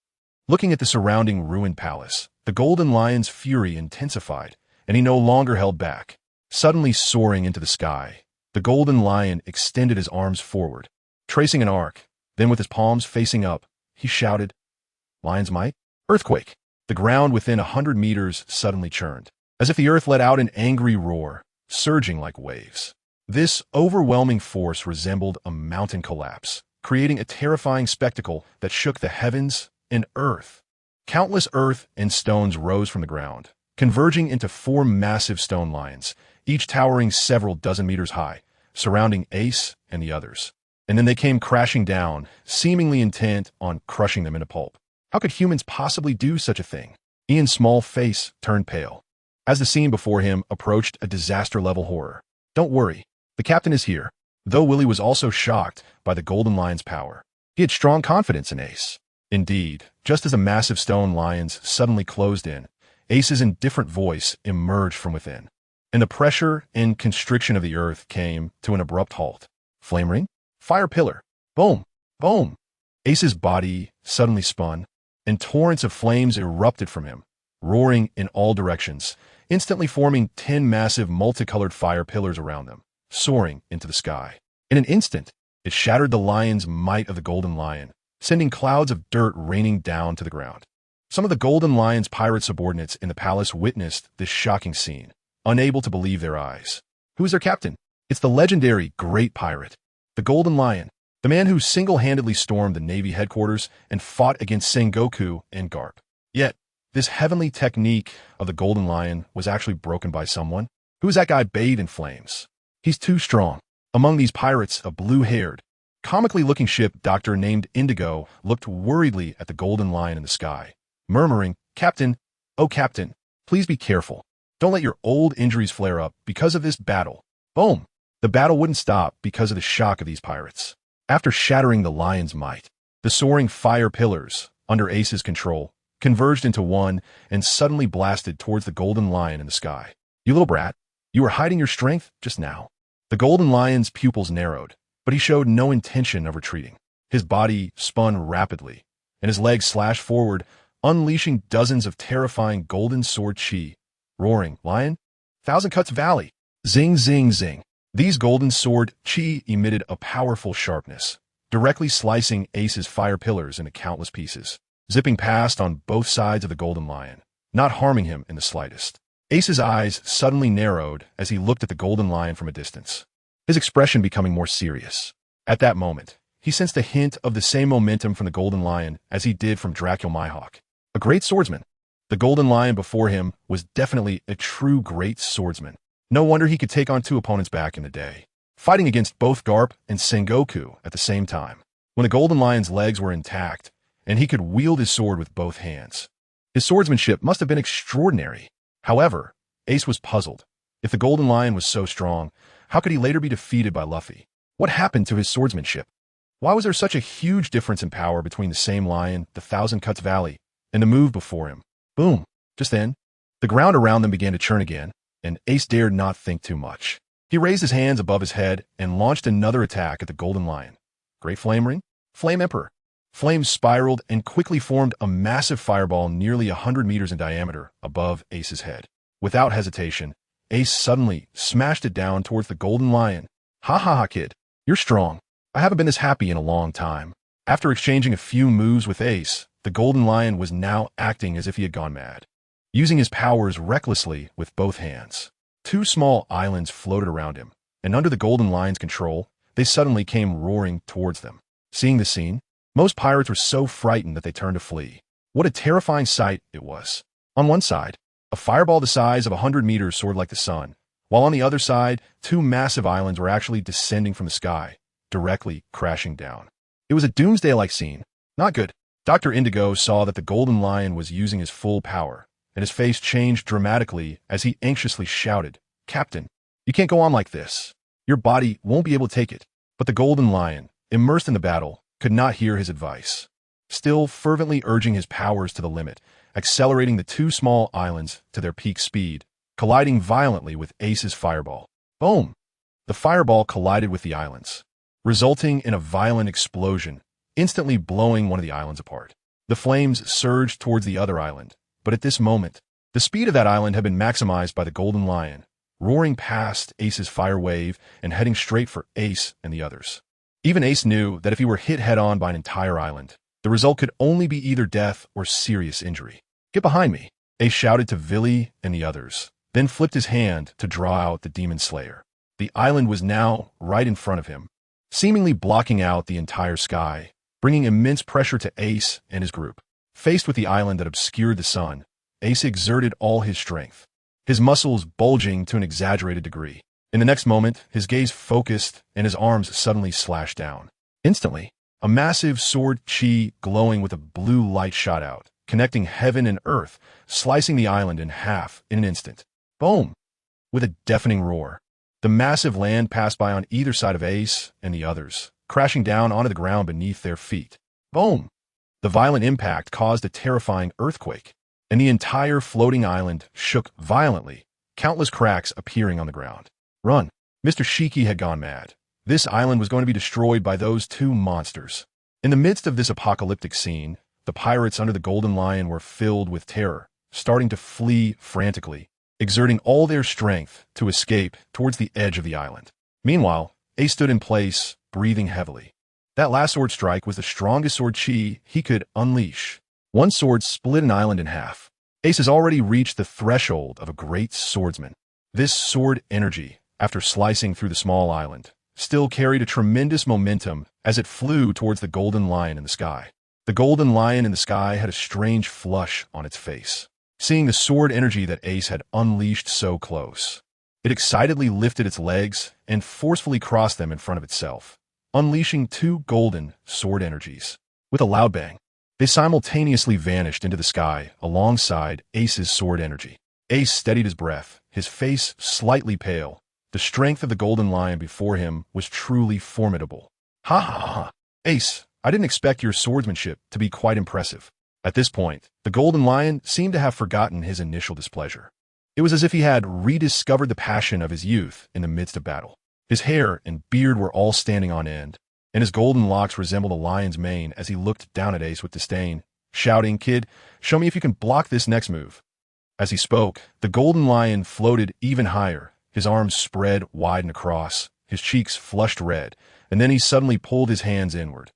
Looking at the surrounding ruined palace, the Golden Lion's fury intensified, and he no longer held back. Suddenly soaring into the sky, the Golden Lion extended his arms forward, tracing an arc. Then with his palms facing up, he shouted, "Lion's might? Earthquake!" The ground within 100 meters suddenly churned, as if the earth let out an angry roar, surging like waves. This overwhelming force resembled a mountain collapse, creating a terrifying spectacle that shook the heavens and earth. Countless earth and stones rose from the ground, converging into 4 massive stone lions, each towering several dozen meters high, surrounding Ace and the others. And then they came crashing down, seemingly intent on crushing them into pulp. How could humans possibly do such a thing? Ian's small face turned pale, as the scene before him approached a disaster-level horror. Don't worry, the captain is here. Though Willie was also shocked by the Golden Lion's power, he had strong confidence in Ace. Indeed, just as the massive stone lions suddenly closed in, Ace's indifferent voice emerged from within, and the pressure and constriction of the earth came to an abrupt halt. Flame ring? Fire pillar. Boom! Boom! Ace's body suddenly spun, and torrents of flames erupted from him, roaring in all directions, instantly forming 10 massive multicolored fire pillars around them, soaring into the sky. In an instant, it shattered the lion's might of the Golden Lion, sending clouds of dirt raining down to the ground. Some of the Golden Lion's pirate subordinates in the palace witnessed this shocking scene, unable to believe their eyes. Who is their captain? It's the legendary Great Pirate, the Golden Lion, the man who single-handedly stormed the Navy headquarters and fought against Sengoku and Garp. Yet, this heavenly technique of the Golden Lion was actually broken by someone. Who is that guy bathed in flames? He's too strong. Among these pirates, a blue-haired, comically-looking ship doctor named Indigo looked worriedly at the Golden Lion in the sky, murmuring, "Captain, oh Captain, please be careful. Don't let your old injuries flare up because of this battle." Boom! The battle wouldn't stop because of the shock of these pirates. After shattering the lion's might, the soaring fire pillars, under Ace's control, converged into one and suddenly blasted towards the Golden Lion in the sky. "You little brat, you were hiding your strength just now." The Golden Lion's pupils narrowed, but he showed no intention of retreating. His body spun rapidly, and his legs slashed forward, unleashing dozens of terrifying golden sword chi. Roaring, "Lion, Thousand Cuts Valley!" Zing, zing, zing. These golden sword chi emitted a powerful sharpness, directly slicing Ace's fire pillars into countless pieces, zipping past on both sides of the Golden Lion, not harming him in the slightest. Ace's eyes suddenly narrowed as he looked at the Golden Lion from a distance, his expression becoming more serious. At that moment, he sensed a hint of the same momentum from the Golden Lion as he did from Dracul Mihawk, a great swordsman. The Golden Lion before him was definitely a true great swordsman. No wonder he could take on 2 opponents back in the day, fighting against both Garp and Sengoku at the same time, when the Golden Lion's legs were intact, and he could wield his sword with both hands. His swordsmanship must have been extraordinary. However, Ace was puzzled. If the Golden Lion was so strong, how could he later be defeated by Luffy? What happened to his swordsmanship? Why was there such a huge difference in power between the same lion, the Thousand Cuts Valley, and the move before him? Boom! Just then, the ground around them began to churn again, and Ace dared not think too much. He raised his hands above his head and launched another attack at the Golden Lion. Great Flame Ring? Flame Emperor. Flames spiraled and quickly formed a massive fireball nearly 100 meters in diameter above Ace's head. Without hesitation, Ace suddenly smashed it down towards the Golden Lion. Ha ha ha, kid. You're strong. I haven't been this happy in a long time. After exchanging a few moves with Ace, the Golden Lion was now acting as if he had gone mad. Using his powers recklessly with both hands, 2 small islands floated around him, and under the Golden Lion's control, they suddenly came roaring towards them. Seeing the scene, most pirates were so frightened that they turned to flee. What a terrifying sight it was. On one side, a fireball the size of 100 meters soared like the sun, while on the other side, 2 massive islands were actually descending from the sky, directly crashing down. It was a doomsday-like scene. Not good. Dr. Indigo saw that the Golden Lion was using his full power, and his face changed dramatically as he anxiously shouted, "Captain, you can't go on like this. Your body won't be able to take it." But the Golden Lion, immersed in the battle, could not hear his advice. Still fervently urging his powers to the limit, accelerating the 2 small islands to their peak speed, colliding violently with Ace's fireball. Boom! The fireball collided with the islands, resulting in a violent explosion, instantly blowing one of the islands apart. The flames surged towards the other island, but at this moment, the speed of that island had been maximized by the Golden Lion, roaring past Ace's fire wave and heading straight for Ace and the others. Even Ace knew that if he were hit head-on by an entire island, the result could only be either death or serious injury. "Get behind me," Ace shouted to Villy and the others, then flipped his hand to draw out the Demon Slayer. The island was now right in front of him, seemingly blocking out the entire sky, bringing immense pressure to Ace and his group. Faced with the island that obscured the sun, Ace exerted all his strength, his muscles bulging to an exaggerated degree. In the next moment, his gaze focused and his arms suddenly slashed down. Instantly, a massive sword chi glowing with a blue light shot out, connecting heaven and earth, slicing the island in half in an instant. Boom! With a deafening roar, the massive land passed by on either side of Ace and the others, crashing down onto the ground beneath their feet. Boom! The violent impact caused a terrifying earthquake, and the entire floating island shook violently, countless cracks appearing on the ground. Run! Mr. Shiki had gone mad. This island was going to be destroyed by those 2 monsters. In the midst of this apocalyptic scene, the pirates under the Golden Lion were filled with terror, starting to flee frantically, exerting all their strength to escape towards the edge of the island. Meanwhile, Ace stood in place, breathing heavily. That last sword strike was the strongest sword chi he could unleash. One sword split an island in half. Ace has already reached the threshold of a great swordsman. This sword energy, after slicing through the small island, still carried a tremendous momentum as it flew towards the Golden Lion in the sky. The Golden Lion in the sky had a strange flush on its face, seeing the sword energy that Ace had unleashed so close. It excitedly lifted its legs and forcefully crossed them in front of itself, unleashing 2 golden sword energies. With a loud bang, they simultaneously vanished into the sky alongside Ace's sword energy. Ace steadied his breath, his face slightly pale. The strength of the Golden Lion before him was truly formidable. Ha ha ha! Ace, I didn't expect your swordsmanship to be quite impressive. At this point, the Golden Lion seemed to have forgotten his initial displeasure. It was as if he had rediscovered the passion of his youth in the midst of battle. His hair and beard were all standing on end, and his golden locks resembled a lion's mane as he looked down at Ace with disdain, shouting, "Kid, show me if you can block this next move." As he spoke, the Golden Lion floated even higher, his arms spread wide and across, his cheeks flushed red, and then he suddenly pulled his hands inward.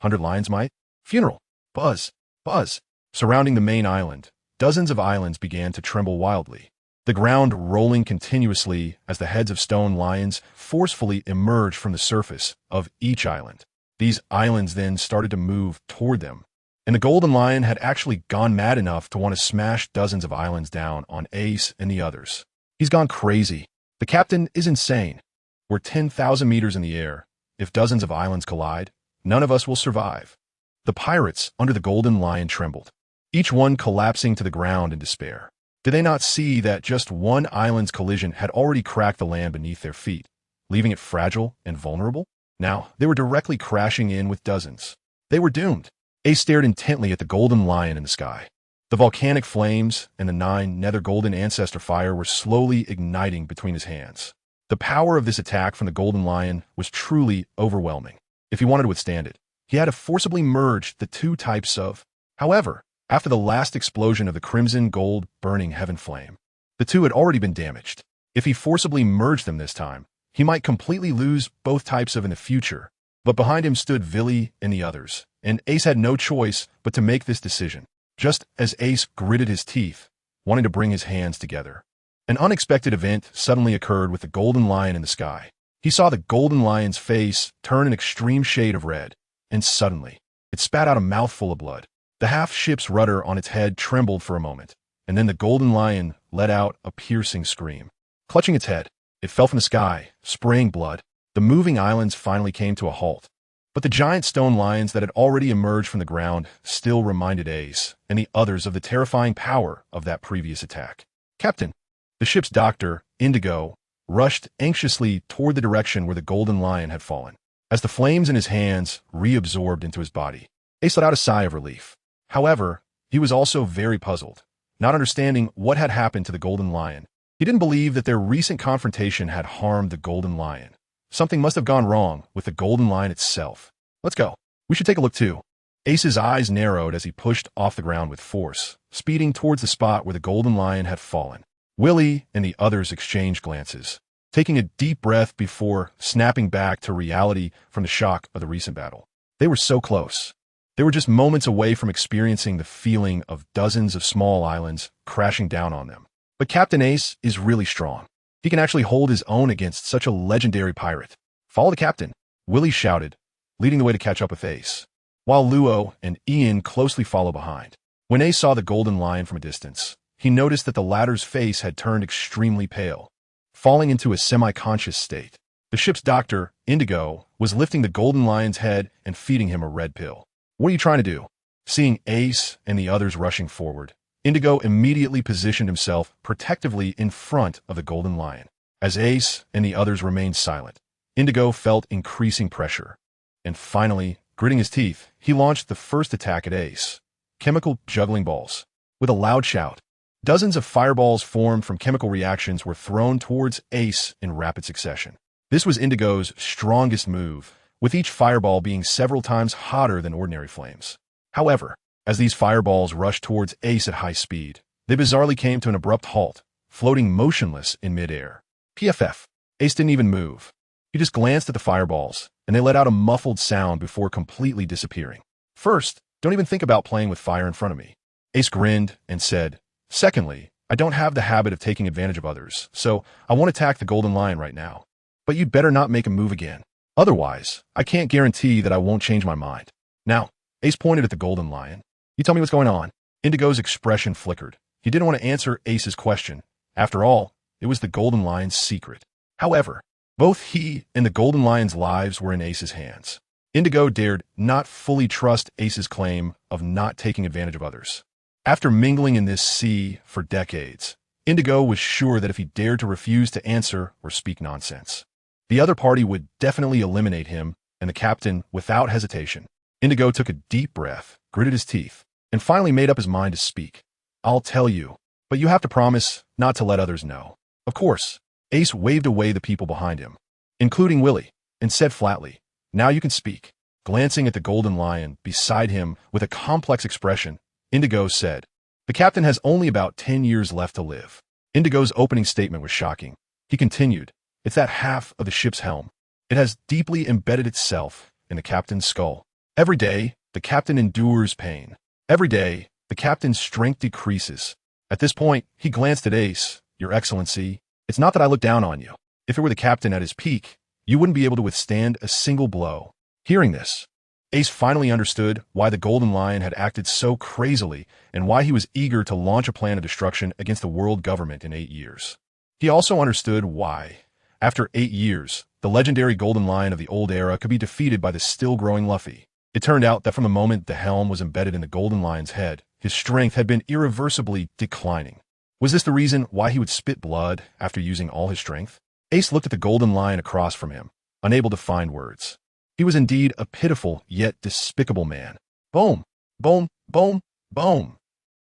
100 lion's might? Funeral! Buzz! Buzz! Surrounding the main island, dozens of islands began to tremble wildly, the ground rolling continuously as the heads of stone lions forcefully emerged from the surface of each island. These islands then started to move toward them, and the Golden Lion had actually gone mad enough to want to smash dozens of islands down on Ace and the others. He's gone crazy. The captain is insane. We're 10,000 meters in the air. If dozens of islands collide, none of us will survive. The pirates under the Golden Lion trembled, each one collapsing to the ground in despair. Did they not see that just one island's collision had already cracked the land beneath their feet, leaving it fragile and vulnerable? Now, they were directly crashing in with dozens. They were doomed. Ace stared intently at the golden lion in the sky. The volcanic flames and the 9 nether golden ancestor fire were slowly igniting between his hands. The power of this attack from the golden lion was truly overwhelming. If he wanted to withstand it, he had to forcibly merge the 2 types of. However, after the last explosion of the crimson gold burning heaven flame, the 2 had already been damaged. If he forcibly merged them this time, he might completely lose both types in the future. But behind him stood Villy and the others, and Ace had no choice but to make this decision. Just as Ace gritted his teeth, wanting to bring his hands together, an unexpected event suddenly occurred with the golden lion in the sky. He saw the golden lion's face turn an extreme shade of red, and suddenly, it spat out a mouthful of blood. The half-ship's rudder on its head trembled for a moment, and then the golden lion let out a piercing scream. Clutching its head, it fell from the sky, spraying blood. The moving islands finally came to a halt. But the giant stone lions that had already emerged from the ground still reminded Ace and the others of the terrifying power of that previous attack. Captain, the ship's doctor, Indigo, rushed anxiously toward the direction where the golden lion had fallen. As the flames in his hands reabsorbed into his body, Ace let out a sigh of relief. However, he was also very puzzled, not understanding what had happened to the golden lion. He didn't believe that their recent confrontation had harmed the golden lion. Something must have gone wrong with the golden lion itself. Let's go. We should take a look too. Ace's eyes narrowed as he pushed off the ground with force, speeding towards the spot where the golden lion had fallen. Willy and the others exchanged glances, taking a deep breath before snapping back to reality from the shock of the recent battle. They were so close. They were just moments away from experiencing the feeling of dozens of small islands crashing down on them. But Captain Ace is really strong. He can actually hold his own against such a legendary pirate. Follow the captain, Willy shouted, leading the way to catch up with Ace, while Luo and Ian closely follow behind. When Ace saw the golden lion from a distance, he noticed that the latter's face had turned extremely pale, falling into a semi-conscious state. The ship's doctor, Indigo, was lifting the golden lion's head and feeding him a red pill. What are you trying to do? Seeing Ace and the others rushing forward, Indigo immediately positioned himself protectively in front of the golden lion. As Ace and the others remained silent, Indigo felt increasing pressure. And finally, gritting his teeth, he launched the first attack at Ace. Chemical juggling balls. With a loud shout, dozens of fireballs formed from chemical reactions were thrown towards Ace in rapid succession. This was Indigo's strongest move, with each fireball being several times hotter than ordinary flames. However, as these fireballs rushed towards Ace at high speed, they bizarrely came to an abrupt halt, floating motionless in midair. PFF. Ace didn't even move. He just glanced at the fireballs, and they let out a muffled sound before completely disappearing. First, don't even think about playing with fire in front of me. Ace grinned and said, secondly, I don't have the habit of taking advantage of others, so I won't attack the golden lion right now. But you'd better not make a move again. Otherwise, I can't guarantee that I won't change my mind. Now, Ace pointed at the golden lion. You tell me what's going on. Indigo's expression flickered. He didn't want to answer Ace's question. After all, it was the golden lion's secret. However, both he and the golden lion's lives were in Ace's hands. Indigo dared not fully trust Ace's claim of not taking advantage of others. After mingling in this sea for decades, Indigo was sure that if he dared to refuse to answer or speak nonsense, the other party would definitely eliminate him and the captain without hesitation. Indigo took a deep breath, gritted his teeth, and finally made up his mind to speak. I'll tell you, but you have to promise not to let others know. Of course. Ace waved away the people behind him, including Willy, and said flatly, now you can speak. Glancing at the golden lion beside him with a complex expression, Indigo said, the captain has only about 10 years left to live. Indigo's opening statement was shocking. He continued, it's that half of the ship's helm. It has deeply embedded itself in the captain's skull. Every day, the captain endures pain. Every day, the captain's strength decreases. At this point, he glanced at Ace. Your Excellency, it's not that I look down on you. If it were the captain at his peak, you wouldn't be able to withstand a single blow. Hearing this, Ace finally understood why the golden lion had acted so crazily and why he was eager to launch a plan of destruction against the world government in 8 years. He also understood why, after 8 years, the legendary golden lion of the old era could be defeated by the still-growing Luffy. It turned out that from the moment the helm was embedded in the golden lion's head, his strength had been irreversibly declining. Was this the reason why he would spit blood after using all his strength? Ace looked at the golden lion across from him, unable to find words. He was indeed a pitiful yet despicable man. Boom! Boom! Boom! Boom!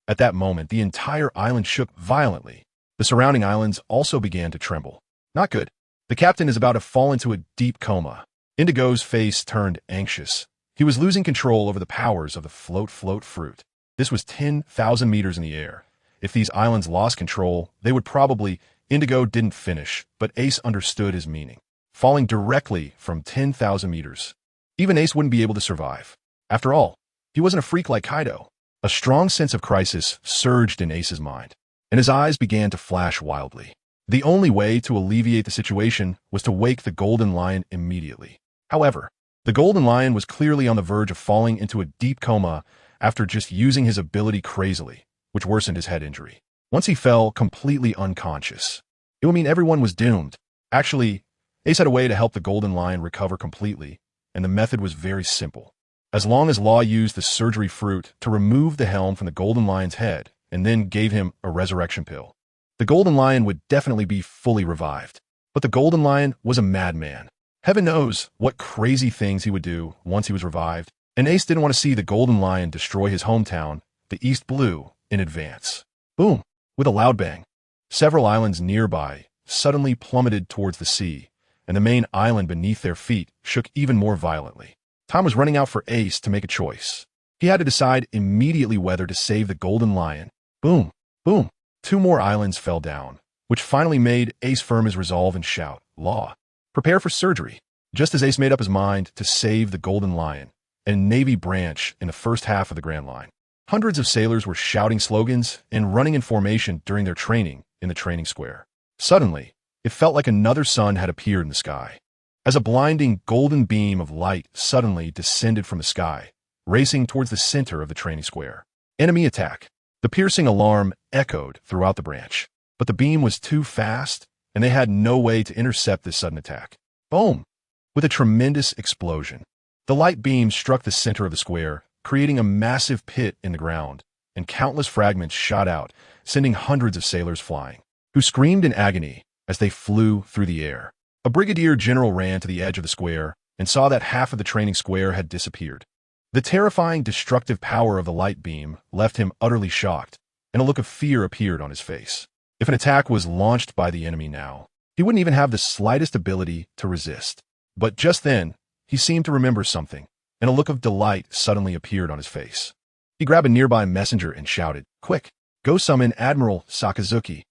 At that moment, the entire island shook violently. The surrounding islands also began to tremble. Not good. The captain is about to fall into a deep coma. Indigo's face turned anxious. He was losing control over the powers of the float fruit. This was 10,000 meters in the air. If these islands lost control, they would probably... Indigo didn't finish, but Ace understood his meaning. Falling directly from 10,000 meters. Even Ace wouldn't be able to survive. After all, he wasn't a freak like Kaido. A strong sense of crisis surged in Ace's mind, and his eyes began to flash wildly. The only way to alleviate the situation was to wake the Golden Lion immediately. However, the Golden Lion was clearly on the verge of falling into a deep coma after just using his ability crazily, which worsened his head injury. Once he fell completely unconscious, it would mean everyone was doomed. Actually, Ace had a way to help the Golden Lion recover completely, and the method was very simple. As long as Law used the surgery fruit to remove the helm from the Golden Lion's head and then gave him a resurrection pill, the Golden Lion would definitely be fully revived. But the Golden Lion was a madman. Heaven knows what crazy things he would do once he was revived, and Ace didn't want to see the Golden Lion destroy his hometown, the East Blue, in advance. Boom! With a loud bang, several islands nearby suddenly plummeted towards the sea, and the main island beneath their feet shook even more violently. Time was running out for Ace to make a choice. He had to decide immediately whether to save the Golden Lion. Boom! Boom! 2 more islands fell down, which finally made Ace firm his resolve and shout, Law, prepare for surgery. Just as Ace made up his mind to save the Golden Lion and Navy branch in the first half of the Grand Line, hundreds of sailors were shouting slogans and running in formation during their training in the training square. Suddenly, it felt like another sun had appeared in the sky, as a blinding golden beam of light suddenly descended from the sky, racing towards the center of the training square. Enemy attack! The piercing alarm echoed throughout the branch, but the beam was too fast, and they had no way to intercept this sudden attack. Boom! With a tremendous explosion, the light beam struck the center of the square, creating a massive pit in the ground, and countless fragments shot out, sending hundreds of sailors flying, who screamed in agony as they flew through the air. A brigadier general ran to the edge of the square and saw that half of the training square had disappeared. The terrifying, destructive power of the light beam left him utterly shocked, and a look of fear appeared on his face. If an attack was launched by the enemy now, he wouldn't even have the slightest ability to resist. But just then, he seemed to remember something, and a look of delight suddenly appeared on his face. He grabbed a nearby messenger and shouted, Quick, go summon Admiral Sakazuki.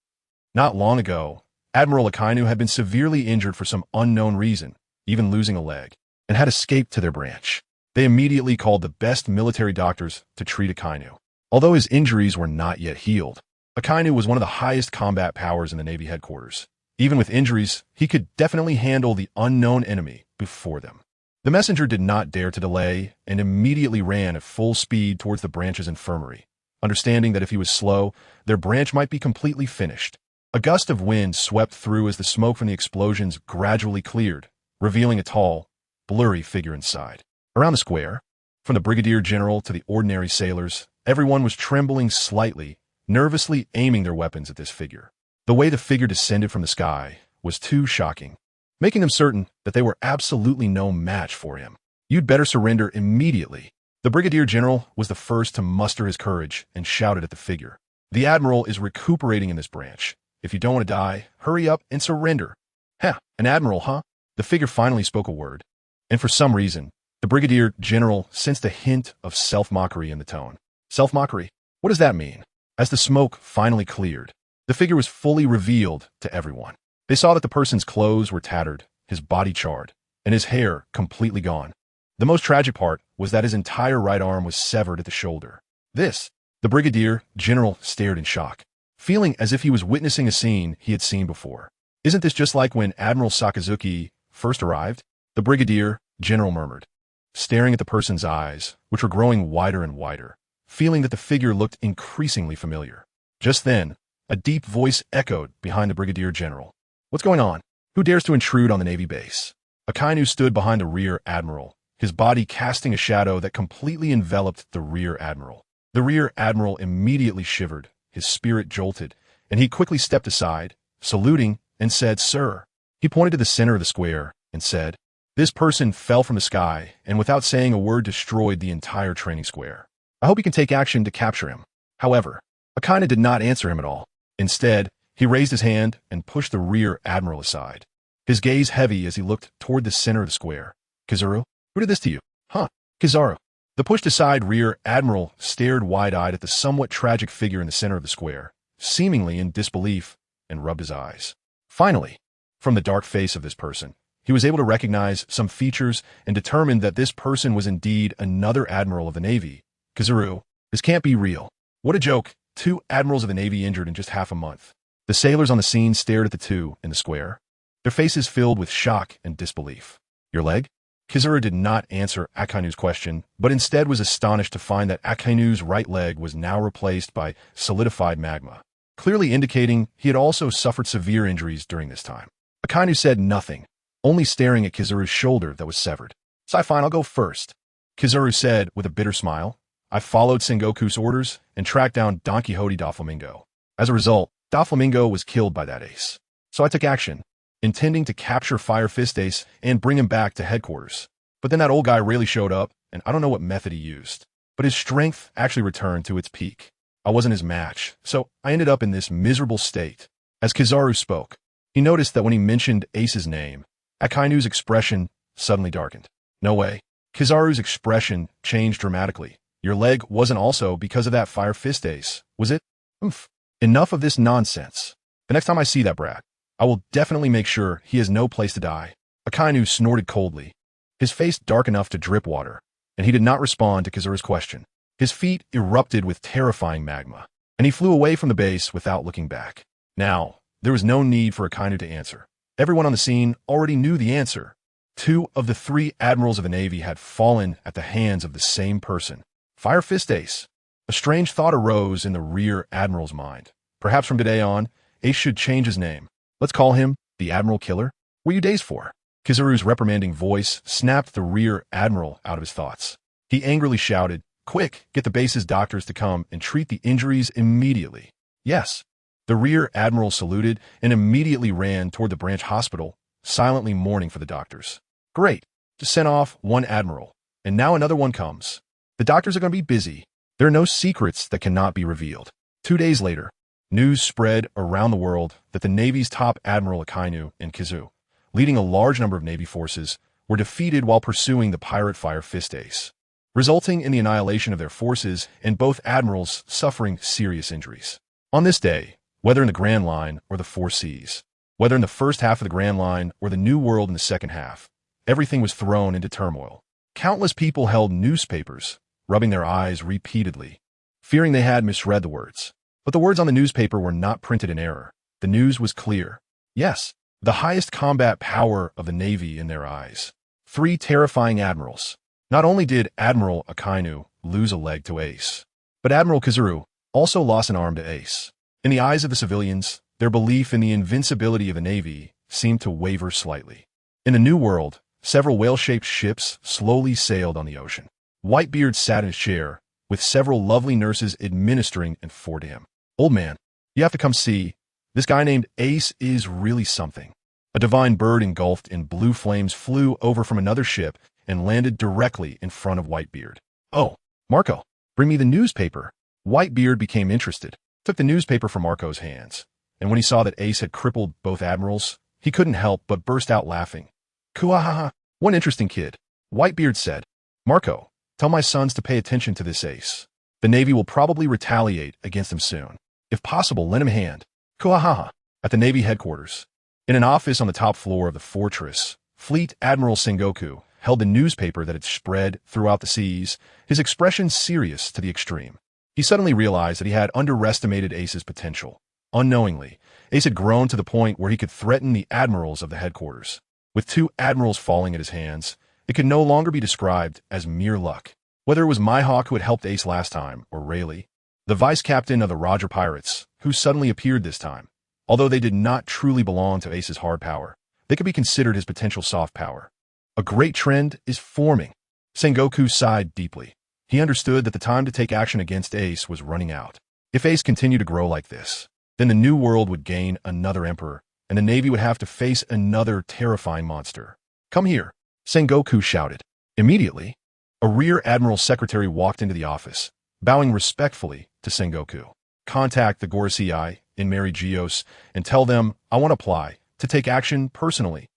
Not long ago, Admiral Akainu had been severely injured for some unknown reason, even losing a leg, and had escaped to their branch. They immediately called the best military doctors to treat Akainu. Although his injuries were not yet healed, Akainu was one of the highest combat powers in the Navy headquarters. Even with injuries, he could definitely handle the unknown enemy before them. The messenger did not dare to delay and immediately ran at full speed towards the branch's infirmary, understanding that if he was slow, their branch might be completely finished. A gust of wind swept through as the smoke from the explosions gradually cleared, revealing a tall, blurry figure inside. Around the square, from the brigadier general to the ordinary sailors, everyone was trembling slightly, nervously aiming their weapons at this figure. The way the figure descended from the sky was too shocking, making them certain that they were absolutely no match for him. You'd better surrender immediately. The brigadier general was the first to muster his courage and shouted at the figure. The admiral is recuperating in this branch. If you don't want to die, hurry up and surrender. Heh, an admiral, huh? The figure finally spoke a word, and for some reason, the brigadier general sensed a hint of self-mockery in the tone. Self-mockery? What does that mean? As the smoke finally cleared, the figure was fully revealed to everyone. They saw that the person's clothes were tattered, his body charred, and his hair completely gone. The most tragic part was that his entire right arm was severed at the shoulder. The brigadier general stared in shock, feeling as if he was witnessing a scene he had seen before. Isn't this just like when Admiral Sakazuki first arrived? The brigadier general murmured, staring at the person's eyes, which were growing wider and wider, feeling that the figure looked increasingly familiar. Just then, a deep voice echoed behind the brigadier general. What's going on? Who dares to intrude on the Navy base? Akainu stood behind the rear admiral, his body casting a shadow that completely enveloped the rear admiral. The rear admiral immediately shivered, his spirit jolted, and he quickly stepped aside, saluting, and said, "Sir." He pointed to the center of the square and said, "This person fell from the sky and without saying a word destroyed the entire training square. I hope you can take action to capture him." However, Akainu did not answer him at all. Instead, he raised his hand and pushed the rear admiral aside, his gaze heavy as he looked toward the center of the square. "Kizaru, who did this to you?" "Huh, Kizaru." The pushed-aside rear admiral stared wide-eyed at the somewhat tragic figure in the center of the square, seemingly in disbelief, and rubbed his eyes. Finally, from the dark face of this person, he was able to recognize some features and determined that this person was indeed another admiral of the Navy. "Kizaru, this can't be real. What a joke. 2 admirals of the Navy injured in just half a month." The sailors on the scene stared at the two in the square, their faces filled with shock and disbelief. "Your leg?" Kizaru did not answer Akainu's question, but instead was astonished to find that Akainu's right leg was now replaced by solidified magma, clearly indicating he had also suffered severe injuries during this time. Akainu said nothing, only staring at Kizaru's shoulder that was severed. "So fine, I'll go first," Kizaru said with a bitter smile. "I followed Sengoku's orders and tracked down Don Quixote Doflamingo. As a result, Doflamingo was killed by that ace. So I took action, intending to capture Fire Fist Ace and bring him back to headquarters. But then that old guy really showed up, and I don't know what method he used. But his strength actually returned to its peak. I wasn't his match, so I ended up in this miserable state." As Kizaru spoke, he noticed that when he mentioned Ace's name, Akainu's expression suddenly darkened. "No way." Kizaru's expression changed dramatically. "Your leg wasn't also because of that Fire Fist Ace, was it?" "Oomph. Enough of this nonsense. The next time I see that brat, I will definitely make sure he has no place to die." Akainu snorted coldly, his face dark enough to drip water, and he did not respond to Kizaru's question. His feet erupted with terrifying magma, and he flew away from the base without looking back. Now, there was no need for Akainu to answer. Everyone on the scene already knew the answer. 2 of the 3 admirals of the Navy had fallen at the hands of the same person, Fire Fist Ace. A strange thought arose in the rear admiral's mind. Perhaps from today on, Ace should change his name. Let's call him the Admiral Killer. "What are you dazed for?" Kizaru's reprimanding voice snapped the rear admiral out of his thoughts. He angrily shouted, "Quick, get the base's doctors to come and treat the injuries immediately." "Yes." The rear admiral saluted and immediately ran toward the branch hospital, silently mourning for the doctors. "Great. Just sent off 1 admiral, and now another one comes. The doctors are going to be busy. There are no secrets that cannot be revealed." 2 days later, news spread around the world that the Navy's top admiral Akainu and Kizu, leading a large number of Navy forces, were defeated while pursuing the pirate Fire Fist Ace, resulting in the annihilation of their forces and both admirals suffering serious injuries. On this day, whether in the Grand Line or the Four Seas, whether in the first half of the Grand Line or the New World in the second half, everything was thrown into turmoil. Countless people held newspapers, rubbing their eyes repeatedly, fearing they had misread the words. But the words on the newspaper were not printed in error. The news was clear. Yes, the highest combat power of the Navy in their eyes. 3 terrifying admirals. Not only did Admiral Akainu lose a leg to Ace, but Admiral Kizaru also lost an arm to Ace. In the eyes of the civilians, their belief in the invincibility of the Navy seemed to waver slightly. In the New World, several whale-shaped ships slowly sailed on the ocean. Whitebeard sat in his chair, with several lovely nurses administering and for to him. "Old man, you have to come see. This guy named Ace is really something." A divine bird engulfed in blue flames flew over from another ship and landed directly in front of Whitebeard. "Oh, Marco, bring me the newspaper." Whitebeard became interested, took the newspaper from Marco's hands, and when he saw that Ace had crippled both admirals, he couldn't help but burst out laughing. "Kuahaha, one interesting kid." Whitebeard said, "Marco, tell my sons to pay attention to this Ace. The Navy will probably retaliate against him soon. If possible, lend him a hand." Kuahaha. At the Navy headquarters, in an office on the top floor of the fortress, Fleet Admiral Sengoku held the newspaper that had spread throughout the seas, his expression serious to the extreme. He suddenly realized that he had underestimated Ace's potential. Unknowingly, Ace had grown to the point where he could threaten the admirals of the headquarters. With 2 admirals falling at his hands, it could no longer be described as mere luck. Whether it was Mihawk who had helped Ace last time, or Rayleigh, the vice-captain of the Roger Pirates, who suddenly appeared this time. Although they did not truly belong to Ace's hard power, they could be considered his potential soft power. A great trend is forming. Sengoku sighed deeply. He understood that the time to take action against Ace was running out. If Ace continued to grow like this, Then the New World would gain another emperor, and the Navy would have to face another terrifying monster. "Come here," Sengoku shouted. Immediately, a Rear Admiral secretary walked into the office, bowing respectfully to Sengoku. "Contact the Gorosei in Mary Geos and tell them I want to apply to take action personally."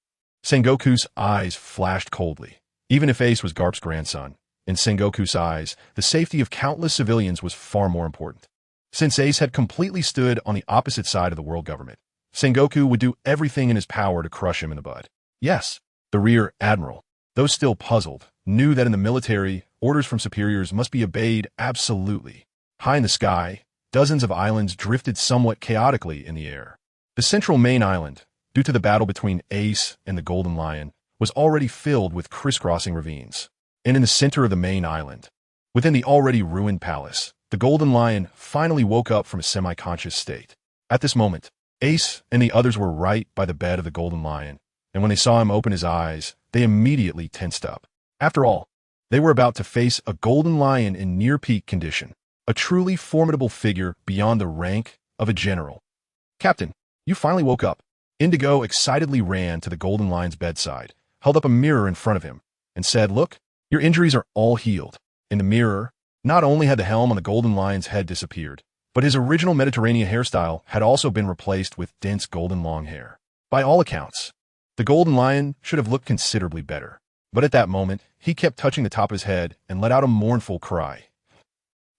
Sengoku's eyes flashed coldly. Even if Ace was Garp's grandson, in Sengoku's eyes, the safety of countless civilians was far more important. Since Ace had completely stood on the opposite side of the world government, Sengoku would do everything in his power to crush him in the bud. Yes, the Rear Admiral, though still puzzled, knew that in the military, orders from superiors must be obeyed absolutely. High in the sky, dozens of islands drifted somewhat chaotically in the air. The central main island, due to the battle between Ace and the Golden Lion, was already filled with crisscrossing ravines. And in the center of the main island, within the already ruined palace, the Golden Lion finally woke up from a semi-conscious state. At this moment, Ace and the others were right by the bed of the Golden Lion, and when they saw him open his eyes, they immediately tensed up. After all, they were about to face a Golden Lion in near-peak condition, a truly formidable figure beyond the rank of a general. "Captain, you finally woke up." Indigo excitedly ran to the Golden Lion's bedside, held up a mirror in front of him, and said, "Look, your injuries are all healed." In the mirror, not only had the helm on the Golden Lion's head disappeared, but his original Mediterranean hairstyle had also been replaced with dense golden long hair. By all accounts, the Golden Lion should have looked considerably better. But at that moment, he kept touching the top of his head and let out a mournful cry.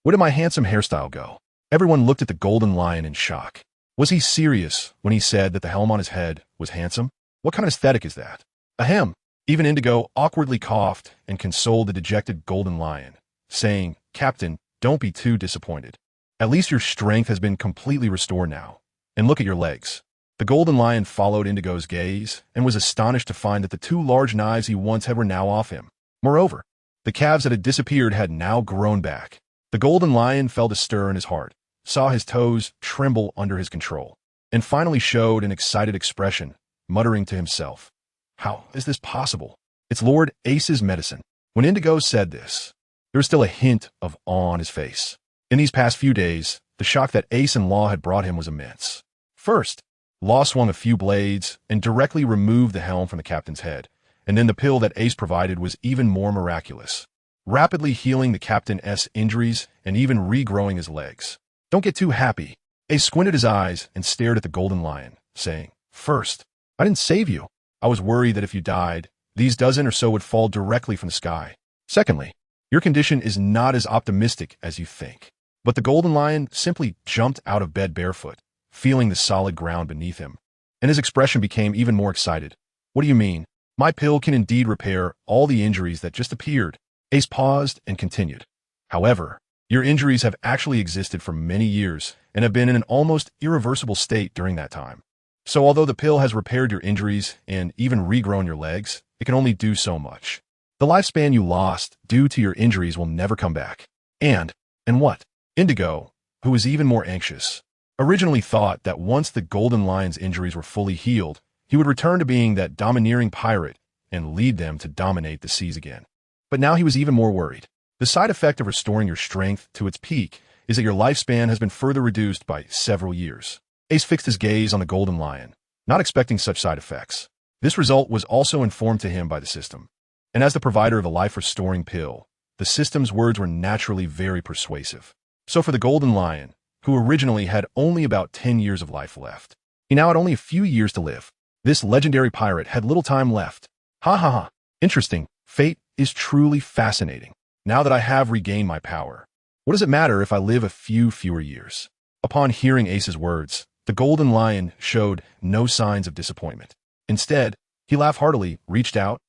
"Where did my handsome hairstyle go?" Everyone looked at the Golden Lion in shock. Was he serious when he said that the helm on his head was handsome? What kind of aesthetic is that? Ahem. Even Indigo awkwardly coughed and consoled the dejected Golden Lion, saying, "Captain, don't be too disappointed. At least your strength has been completely restored now. And look at your legs." The Golden Lion followed Indigo's gaze and was astonished to find that the two large knives he once had were now off him. Moreover, the calves that had disappeared had now grown back. The Golden Lion felt a stir in his heart, saw his toes tremble under his control, and finally showed an excited expression, muttering to himself, "How is this possible? It's Lord Ace's medicine." When Indigo said this, there was still a hint of awe on his face. In these past few days, the shock that Ace and Law had brought him was immense. First, Law swung a few blades and directly removed the helm from the captain's head, and then the pill that Ace provided was even more miraculous, rapidly healing the captain's injuries and even regrowing his legs. "Don't get too happy." Ace squinted his eyes and stared at the Golden Lion, saying, "First, I didn't save you. I was worried that if you died, these dozen or so would fall directly from the sky. Secondly, your condition is not as optimistic as you think." But the Golden Lion simply jumped out of bed barefoot, feeling the solid ground beneath him, and his expression became even more excited. "What do you mean? My pill can indeed repair all the injuries that just appeared." Ace paused and continued. "However, your injuries have actually existed for many years and have been in an almost irreversible state during that time. So although the pill has repaired your injuries and even regrown your legs, it can only do so much. The lifespan you lost due to your injuries will never come back." And what? Indigo, who was even more anxious, originally thought that once the Golden Lion's injuries were fully healed, he would return to being that domineering pirate and lead them to dominate the seas again. But now he was even more worried. The side effect of restoring your strength to its peak is that your lifespan has been further reduced by several years. Ace fixed his gaze on the Golden Lion, not expecting such side effects. This result was also informed to him by the system. And as the provider of a life-restoring pill, the system's words were naturally very persuasive. So for the Golden Lion, who originally had only about 10 years of life left, he now had only a few years to live. This legendary pirate had little time left. Ha ha ha. Interesting. Fate is truly fascinating. Now that I have regained my power, what does it matter if I live a few fewer years? Upon hearing Ace's words, the Golden Lion showed no signs of disappointment. Instead, he laughed heartily, reached out,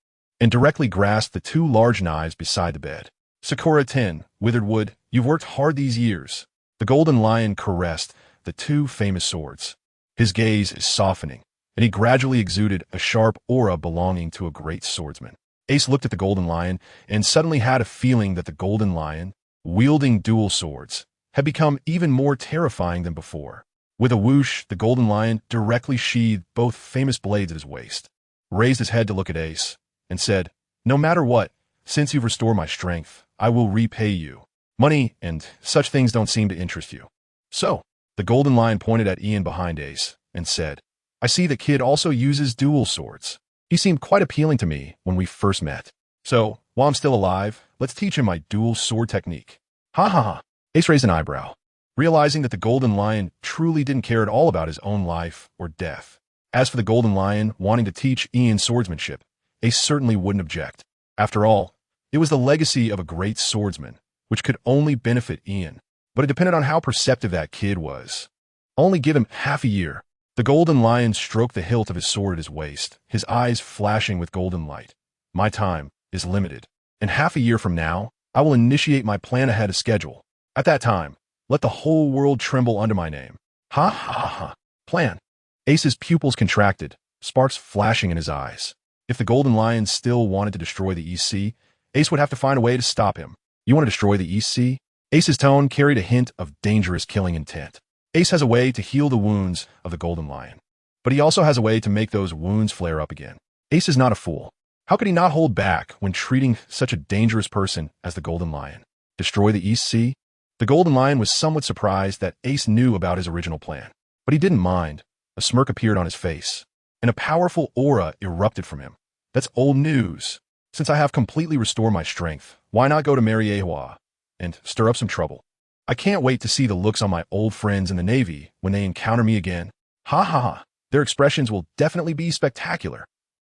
and directly grasped the two large knives beside the bed. "Sakura 10, Withered Wood, you've worked hard these years." The Golden Lion caressed the two famous swords. His gaze is softening, and he gradually exuded a sharp aura belonging to a great swordsman. Ace looked at the Golden Lion and suddenly had a feeling that the Golden Lion, wielding dual swords, had become even more terrifying than before. With a whoosh, the Golden Lion directly sheathed both famous blades at his waist, raised his head to look at Ace, and said, "No matter what, since you've restored my strength, I will repay you. Money and such things don't seem to interest you. So, The Golden Lion pointed at Ian behind Ace and said, I see the kid also uses dual swords. He seemed quite appealing to me when we first met. So, while I'm still alive, let's teach him my dual sword technique. Ha ha ha. Ace raised an eyebrow, realizing that the Golden Lion truly didn't care at all about his own life or death. As for the Golden Lion wanting to teach Ian swordsmanship, Ace certainly wouldn't object. After all, it was the legacy of a great swordsman, which could only benefit Ian. But it depended on how perceptive that kid was. Only give him half a year. The Golden Lion stroked the hilt of his sword at his waist, his eyes flashing with golden light. My time is limited. In half a year from now, I will initiate my plan ahead of schedule. At that time, let the whole world tremble under my name. Ha ha ha ha. Plan. Ace's pupils contracted, sparks flashing in his eyes. If the Golden Lion still wanted to destroy the EC, Ace would have to find a way to stop him. You want to destroy the EC? Ace's tone carried a hint of dangerous killing intent. Ace has a way to heal the wounds of the Golden Lion, but he also has a way to make those wounds flare up again. Ace is not a fool. How could he not hold back when treating such a dangerous person as the Golden Lion? Destroy the EC? The Golden Lion was somewhat surprised that Ace knew about his original plan, but he didn't mind. A smirk appeared on his face, and a powerful aura erupted from him. That's old news. Since I have completely restored my strength, why not go to Mariehua and stir up some trouble? I can't wait to see the looks on my old friends in the Navy when they encounter me again. Ha ha ha. Their expressions will definitely be spectacular.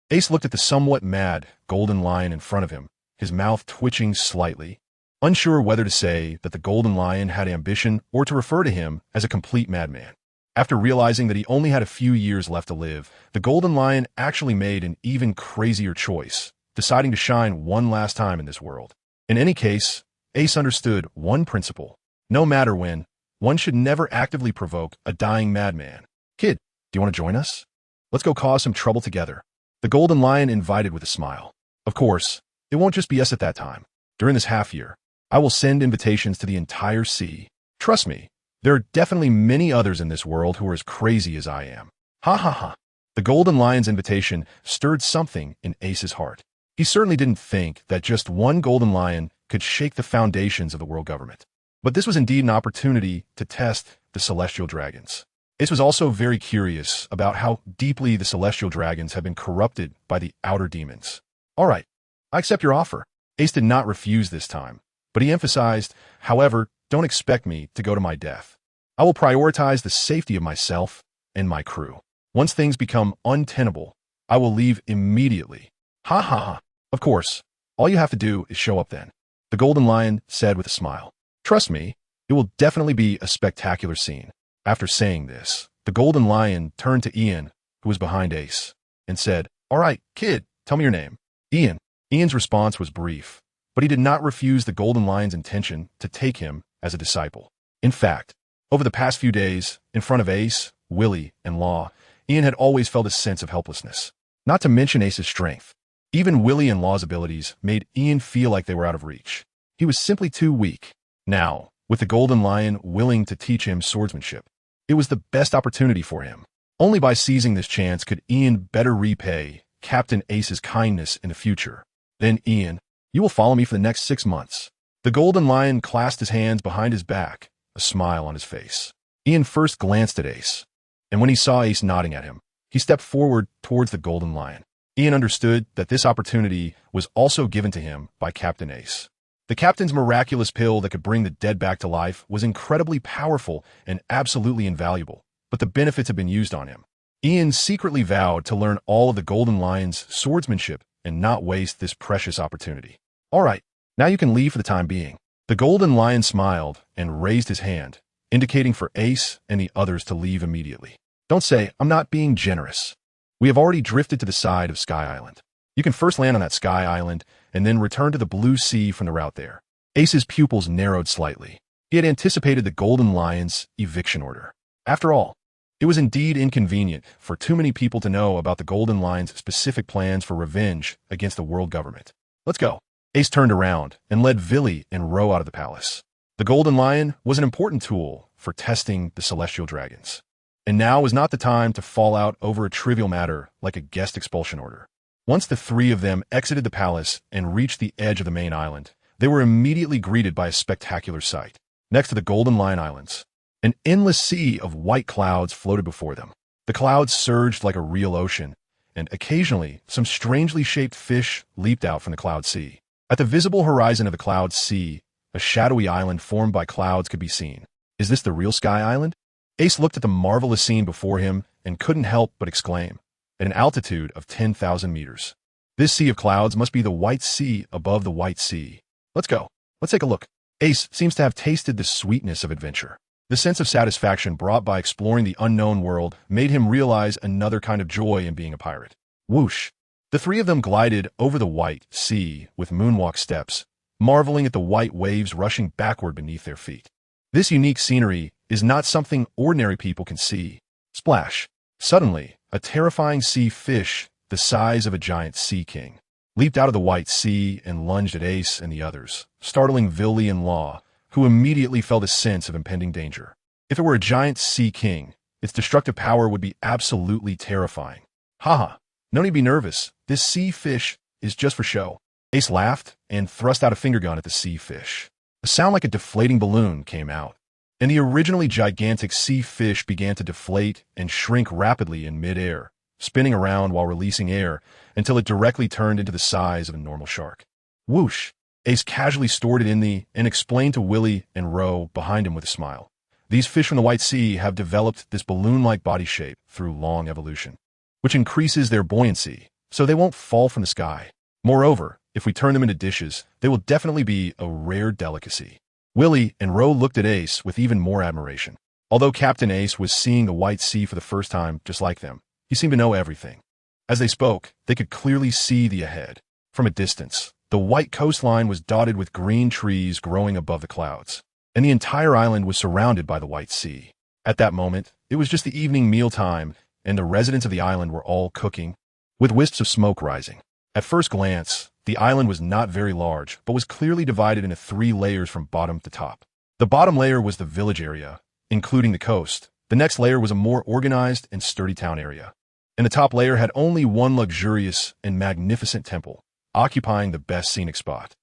Ace looked at the somewhat mad Golden Lion in front of him, his mouth twitching slightly, unsure whether to say that the Golden Lion had ambition or to refer to him as a complete madman. After realizing that he only had a few years left to live, the Golden Lion actually made an even crazier choice, deciding to shine one last time in this world. In any case, Ace understood one principle. No matter when, one should never actively provoke a dying madman. Kid, do you want to join us? Let's go cause some trouble together. The Golden Lion invited with a smile. Of course, it won't just be us at that time. During this half year, I will send invitations to the entire sea. Trust me, there are definitely many others in this world who are as crazy as I am. Ha ha ha. The Golden Lion's invitation stirred something in Ace's heart. He certainly didn't think that just one Golden Lion could shake the foundations of the world government. But this was indeed an opportunity to test the Celestial Dragons. Ace was also very curious about how deeply the Celestial Dragons have been corrupted by the outer demons. All right, I accept your offer. Ace did not refuse this time, but he emphasized, however, don't expect me to go to my death. I will prioritize the safety of myself and my crew. Once things become untenable, I will leave immediately. Ha ha ha. Of course, all you have to do is show up then. The Golden Lion said with a smile. Trust me, it will definitely be a spectacular scene. After saying this, the Golden Lion turned to Ian, who was behind Ace, and said, All right, kid, tell me your name. Ian. Ian's response was brief, but he did not refuse the Golden Lion's intention to take him as a disciple. In fact, over the past few days, in front of Ace, Willie, and Law, Ian had always felt a sense of helplessness. Not to mention Ace's strength. Even Willie and Law's abilities made Ian feel like they were out of reach. He was simply too weak. Now, with the Golden Lion willing to teach him swordsmanship, it was the best opportunity for him. Only by seizing this chance could Ian better repay Captain Ace's kindness in the future. Then, Ian, you will follow me for the next 6 months. The Golden Lion clasped his hands behind his back, a smile on his face. Ian first glanced at Ace, and when he saw Ace nodding at him, he stepped forward towards the Golden Lion. Ian understood that this opportunity was also given to him by Captain Ace. The captain's miraculous pill that could bring the dead back to life was incredibly powerful and absolutely invaluable, but the benefits had been used on him. Ian secretly vowed to learn all of the Golden Lion's swordsmanship and not waste this precious opportunity. All right, now you can leave for the time being. The Golden Lion smiled and raised his hand, indicating for Ace and the others to leave immediately. Don't say, I'm not being generous. We have already drifted to the side of Sky Island. You can first land on that Sky Island and then return to the Blue Sea from the route there. Ace's pupils narrowed slightly. He had anticipated the Golden Lion's eviction order. After all, it was indeed inconvenient for too many people to know about the Golden Lion's specific plans for revenge against the world government. Let's go. Ace turned around and led Villy and Ro out of the palace. The Golden Lion was an important tool for testing the Celestial Dragons. And now was not the time to fall out over a trivial matter like a guest expulsion order. Once the three of them exited the palace and reached the edge of the main island, they were immediately greeted by a spectacular sight. Next to the Golden Lion Islands, An endless sea of white clouds floated before them. The clouds surged like a real ocean, and occasionally some strangely shaped fish leaped out from the cloud sea. At the visible horizon of the cloud sea, a shadowy island formed by clouds could be seen. Is this the real Sky Island? Ace looked at the marvelous scene before him and couldn't help but exclaim. At an altitude of 10,000 meters. This sea of clouds must be the White Sea above the White Sea. Let's go. Let's take a look. Ace seems to have tasted the sweetness of adventure. The sense of satisfaction brought by exploring the unknown world made him realize another kind of joy in being a pirate. Whoosh! The three of them glided over the White Sea with moonwalk steps, marveling at the white waves rushing backward beneath their feet. This unique scenery is not something ordinary people can see. Splash! Suddenly, a terrifying sea fish, the size of a giant sea king, leaped out of the White Sea and lunged at Ace and the others, startling Villy and Law, who immediately felt a sense of impending danger. If it were a giant sea king, its destructive power would be absolutely terrifying. Haha, no need to be nervous. This sea fish is just for show. Ace laughed and thrust out a finger gun at the sea fish. A sound like a deflating balloon came out, and the originally gigantic sea fish began to deflate and shrink rapidly in midair, spinning around while releasing air until it directly turned into the size of a normal shark. Whoosh! Ace casually stored it in the and explained to Willy and Ro behind him with a smile. These fish from the White Sea have developed this balloon-like body shape through long evolution, which increases their buoyancy, so they won't fall from the sky. Moreover, if we turn them into dishes, they will definitely be a rare delicacy. Willy and Ro looked at Ace with even more admiration. Although Captain Ace was seeing the White Sea for the first time just like them, he seemed to know everything. As they spoke, they could clearly see the ahead. From a distance, the white coastline was dotted with green trees growing above the clouds, and the entire island was surrounded by the White Sea. At that moment, it was just the evening meal time, and the residents of the island were all cooking, with wisps of smoke rising. At first glance, the island was not very large, but was clearly divided into 3 layers from bottom to top. The bottom layer was the village area, including the coast. The next layer was a more organized and sturdy town area. And the top layer had only one luxurious and magnificent temple, occupying the best scenic spot.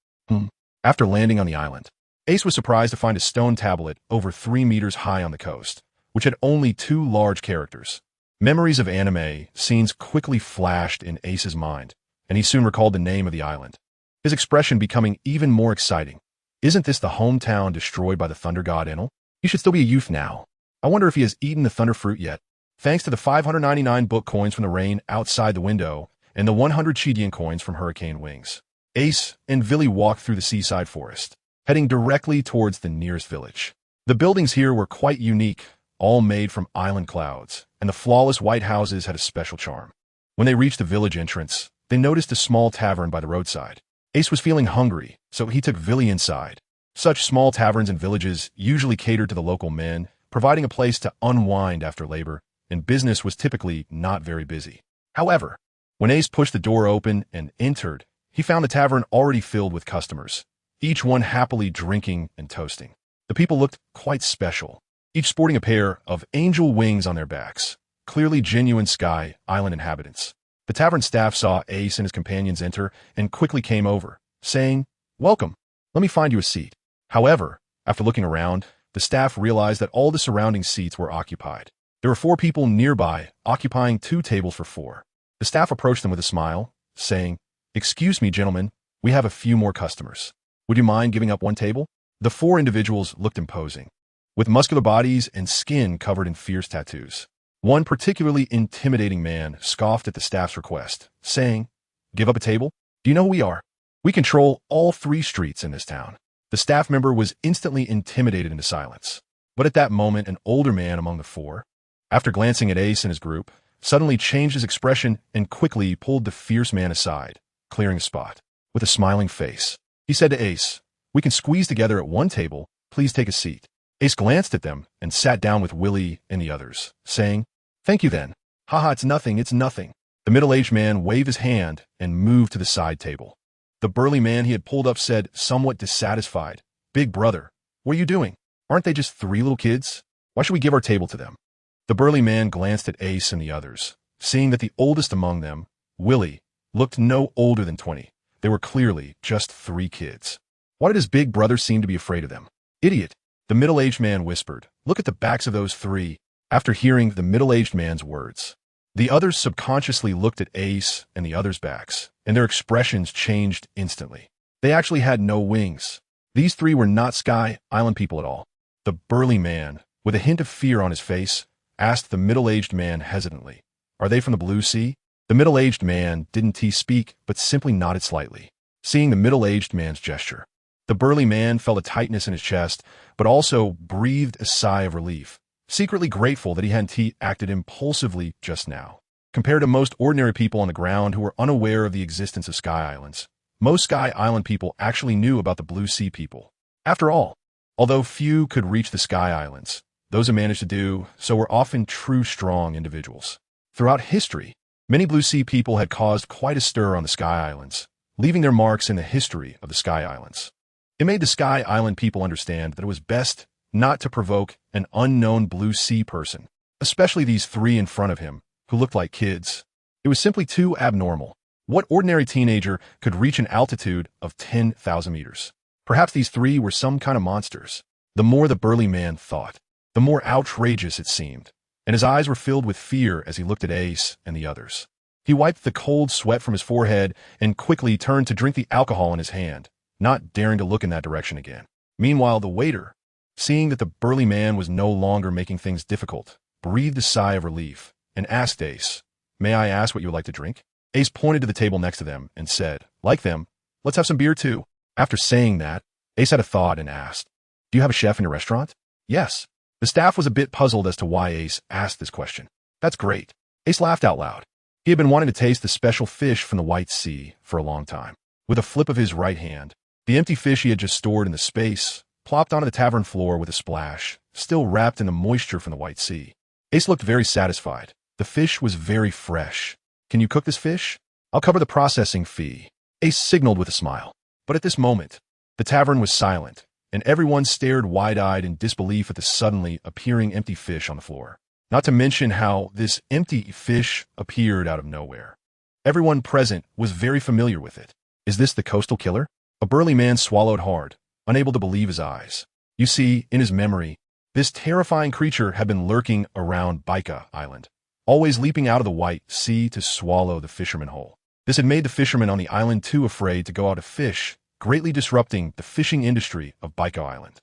After landing on the island, Ace was surprised to find a stone tablet over 3 meters high on the coast, which had only 2 large characters. Memories of anime scenes quickly flashed in Ace's mind, and he soon recalled the name of the island, his expression becoming even more exciting. Isn't this the hometown destroyed by the thunder god Enel? He should still be a youth now. I wonder if he has eaten the thunder fruit yet. Thanks to the 599 book coins from the rain outside the window and the 100 Chidian coins from Hurricane Wings, Ace and Villy walked through the seaside forest, heading directly towards the nearest village. The buildings here were quite unique, all made from island clouds, and the flawless white houses had a special charm. When they reached the village entrance, they noticed a small tavern by the roadside. Ace was feeling hungry, so he took Villy inside. Such small taverns in villages usually catered to the local men, providing a place to unwind after labor, and business was typically not very busy. However, when Ace pushed the door open and entered, he found the tavern already filled with customers, each one happily drinking and toasting. The people looked quite special, each sporting a pair of angel wings on their backs, clearly genuine Sky Island inhabitants. The tavern staff saw Ace and his companions enter and quickly came over, saying, "Welcome, let me find you a seat." However, after looking around, the staff realized that all the surrounding seats were occupied. There were 4 people nearby, occupying 2 tables for 4. The staff approached them with a smile, saying, "Excuse me, gentlemen, we have a few more customers. Would you mind giving up 1 table?" The 4 individuals looked imposing, with muscular bodies and skin covered in fierce tattoos. One particularly intimidating man scoffed at the staff's request, saying, "Give up a table? Do you know who we are? We control all 3 streets in this town." The staff member was instantly intimidated into silence. But at that moment, an older man among the 4, after glancing at Ace and his group, suddenly changed his expression and quickly pulled the fierce man aside, clearing a spot. With a smiling face, he said to Ace, "We can squeeze together at 1 table. Please take a seat." Ace glanced at them and sat down with Willy and the others, saying, "Thank you then. Haha, it's nothing, it's nothing." The middle-aged man waved his hand and moved to the side table. The burly man he had pulled up said, somewhat dissatisfied, "Big brother, what are you doing? Aren't they just 3 little kids? Why should we give our table to them?" The burly man glanced at Ace and the others, seeing that the oldest among them, Willy, looked no older than 20. They were clearly just 3 kids. Why did his big brother seem to be afraid of them? Idiot! The middle-aged man whispered, "Look at the backs of those three." After hearing the middle-aged man's words, the others subconsciously looked at Ace and the others' backs, and their expressions changed instantly. They actually had no wings. These three were not Sky Island people at all. The burly man, with a hint of fear on his face, asked the middle-aged man hesitantly, "Are they from the Blue Sea?" The middle-aged man didn't speak, but simply nodded slightly. Seeing the middle-aged man's gesture, the burly man felt a tightness in his chest, but also breathed a sigh of relief, secretly grateful that he hadn't acted impulsively just now. Compared to most ordinary people on the ground who were unaware of the existence of Sky Islands, most Sky Island people actually knew about the Blue Sea people. After all, although few could reach the Sky Islands, those who managed to do so were often true strong individuals. Throughout history, many Blue Sea people had caused quite a stir on the Sky Islands, leaving their marks in the history of the Sky Islands. It made the Sky Island people understand that it was best not to provoke an unknown Blue Sea person, especially these three in front of him, who looked like kids. It was simply too abnormal. What ordinary teenager could reach an altitude of 10,000 meters? Perhaps these three were some kind of monsters. The more the burly man thought, the more outrageous it seemed, and his eyes were filled with fear as he looked at Ace and the others. He wiped the cold sweat from his forehead and quickly turned to drink the alcohol in his hand, not daring to look in that direction again. Meanwhile, the waiter, seeing that the burly man was no longer making things difficult, breathed a sigh of relief and asked Ace, "May I ask what you would like to drink?" Ace pointed to the table next to them and said, "Like them, let's have some beer too." After saying that, Ace had a thought and asked, "Do you have a chef in your restaurant?" "Yes." The staff was a bit puzzled as to why Ace asked this question. "That's great." Ace laughed out loud. He had been wanting to taste the special fish from the White Sea for a long time. With a flip of his right hand, the empty fish he had just stored in the space plopped onto the tavern floor with a splash, still wrapped in the moisture from the White Sea. Ace looked very satisfied. The fish was very fresh. "Can you cook this fish? I'll cover the processing fee." Ace signaled with a smile. But at this moment, the tavern was silent, and everyone stared wide-eyed in disbelief at the suddenly appearing empty fish on the floor. Not to mention how this empty fish appeared out of nowhere. Everyone present was very familiar with it. "Is this the coastal killer?" A burly man swallowed hard, unable to believe his eyes. You see, in his memory, this terrifying creature had been lurking around Baika Island, always leaping out of the White Sea to swallow the fisherman whole. This had made the fishermen on the island too afraid to go out to fish, greatly disrupting the fishing industry of Baika Island.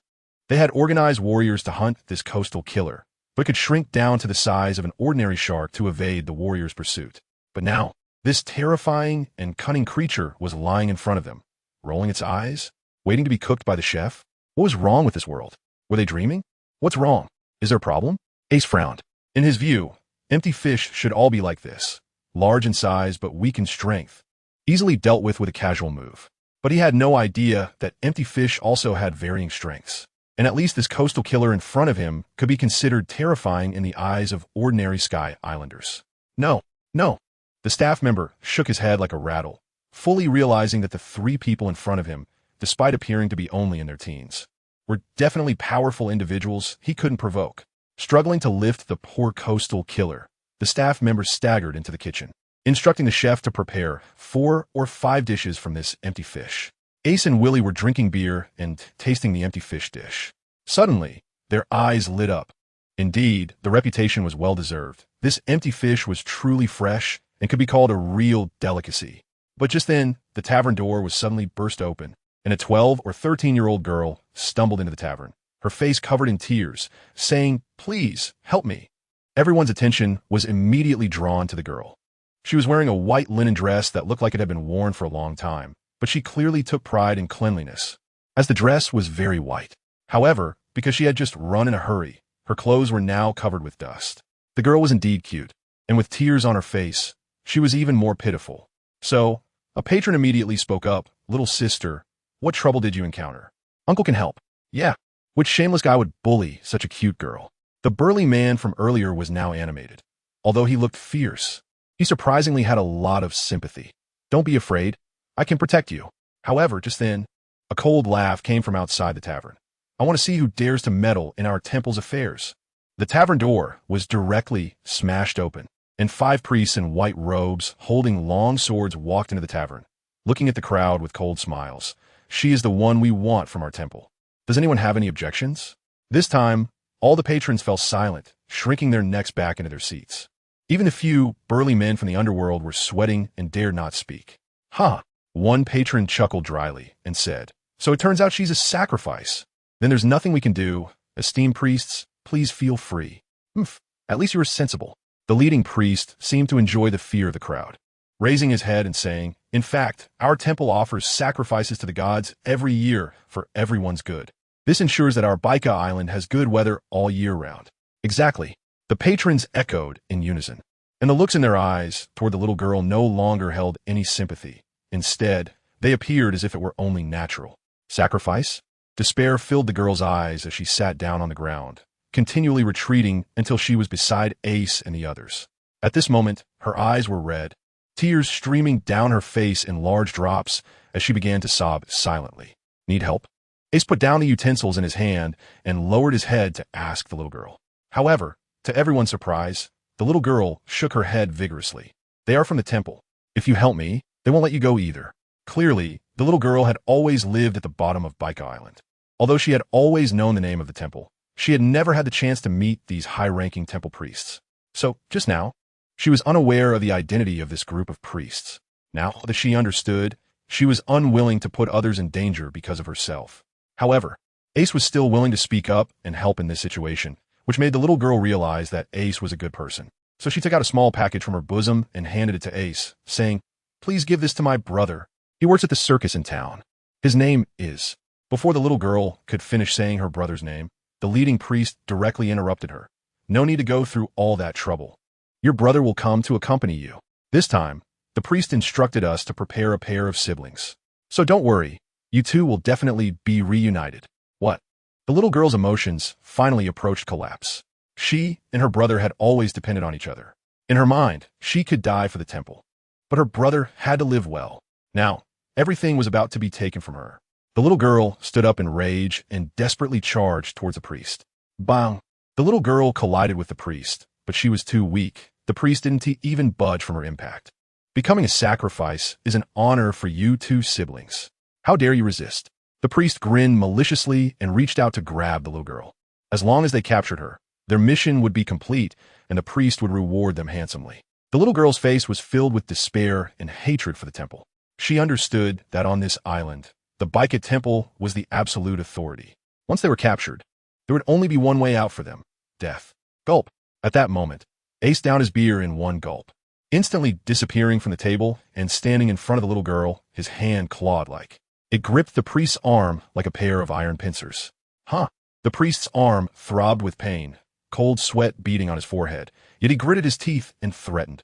They had organized warriors to hunt this coastal killer, but could shrink down to the size of an ordinary shark to evade the warriors' pursuit. But now, this terrifying and cunning creature was lying in front of them, rolling its eyes, waiting to be cooked by the chef. What was wrong with this world? Were they dreaming? What's wrong? Is there a problem? Ace frowned. In his view, empty fish should all be like this, large in size but weak in strength, easily dealt with a casual move. But he had no idea that empty fish also had varying strengths, and at least this coastal killer in front of him could be considered terrifying in the eyes of ordinary Sky Islanders. No, no. The staff member shook his head like a rattle, fully realizing that the three people in front of him, despite appearing to be only in their teens, were definitely powerful individuals he couldn't provoke. Struggling to lift the poor coastal killer, the staff member staggered into the kitchen, instructing the chef to prepare 4 or 5 dishes from this empty fish. Ace and Willie were drinking beer and tasting the empty fish dish. Suddenly, their eyes lit up. Indeed, the reputation was well-deserved. This empty fish was truly fresh and could be called a real delicacy. But just then, the tavern door was suddenly burst open, and a 12 or 13-year-old girl stumbled into the tavern, her face covered in tears, saying, "Please, help me." Everyone's attention was immediately drawn to the girl. She was wearing a white linen dress that looked like it had been worn for a long time, but she clearly took pride in cleanliness, as the dress was very white. However, because she had just run in a hurry, her clothes were now covered with dust. The girl was indeed cute, and with tears on her face, she was even more pitiful. So, a patron immediately spoke up, "Little sister, what trouble did you encounter? Uncle can help." "Yeah, which shameless guy would bully such a cute girl?" The burly man from earlier was now animated. Although he looked fierce, he surprisingly had a lot of sympathy. "Don't be afraid. I can protect you." However, just then, a cold laugh came from outside the tavern. "I want to see who dares to meddle in our temple's affairs." The tavern door was directly smashed open, and 5 priests in white robes holding long swords walked into the tavern, looking at the crowd with cold smiles. "She is the one we want from our temple. Does anyone have any objections?" This time, all the patrons fell silent, shrinking their necks back into their seats. Even the few burly men from the underworld were sweating and dared not speak. Huh. One patron chuckled dryly and said, "So it turns out she's a sacrifice. Then there's nothing we can do. Esteemed priests, please feel free." Humph. At least you were sensible. The leading priest seemed to enjoy the fear of the crowd, raising his head and saying, "In fact, our temple offers sacrifices to the gods every year for everyone's good. This ensures that our Baika Island has good weather all year round." Exactly. The patrons echoed in unison, and the looks in their eyes toward the little girl no longer held any sympathy. Instead, they appeared as if it were only natural. Sacrifice? Despair filled the girl's eyes as she sat down on the ground, continually retreating until she was beside Ace and the others. At this moment, her eyes were red, tears streaming down her face in large drops as she began to sob silently. "Need help?" Ace put down the utensils in his hand and lowered his head to ask the little girl. However, to everyone's surprise, the little girl shook her head vigorously. "They are from the temple. If you help me, they won't let you go either." Clearly, the little girl had always lived at the bottom of Baika Island. Although she had always known the name of the temple, she had never had the chance to meet these high-ranking temple priests. So, just now, she was unaware of the identity of this group of priests. Now that she understood, she was unwilling to put others in danger because of herself. However, Ace was still willing to speak up and help in this situation, which made the little girl realize that Ace was a good person. So she took out a small package from her bosom and handed it to Ace, saying, "Please give this to my brother. He works at the circus in town. His name is..." Before the little girl could finish saying her brother's name, the leading priest directly interrupted her. "No need to go through all that trouble. Your brother will come to accompany you. This time, the priest instructed us to prepare a pair of siblings. So don't worry, you two will definitely be reunited." What? The little girl's emotions finally approached collapse. She and her brother had always depended on each other. In her mind, she could die for the temple. But her brother had to live well. Now, everything was about to be taken from her. The little girl stood up in rage and desperately charged towards the priest. Bang! The little girl collided with the priest, but she was too weak. The priest didn't even budge from her impact. "Becoming a sacrifice is an honor for you two siblings. How dare you resist?" The priest grinned maliciously and reached out to grab the little girl. As long as they captured her, their mission would be complete and the priest would reward them handsomely. The little girl's face was filled with despair and hatred for the temple. She understood that on this island, the Baika Temple was the absolute authority. Once they were captured, there would only be one way out for them: death. Gulp. At that moment, Ace downed his beer in one gulp, instantly disappearing from the table and standing in front of the little girl, his hand clawed-like. It gripped the priest's arm like a pair of iron pincers. Huh. The priest's arm throbbed with pain, cold sweat beading on his forehead, yet he gritted his teeth and threatened.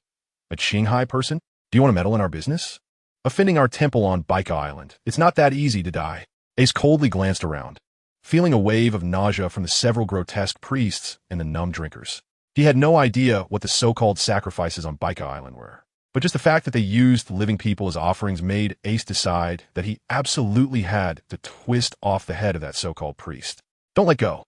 "A Qinghai person? Do you want to meddle in our business? Offending our temple on Baika Island. It's not that easy to die." Ace coldly glanced around, feeling a wave of nausea from the several grotesque priests and the numb drinkers. He had no idea what the so-called sacrifices on Baika Island were, but just the fact that they used living people as offerings made Ace decide that he absolutely had to twist off the head of that so-called priest. "Don't let go."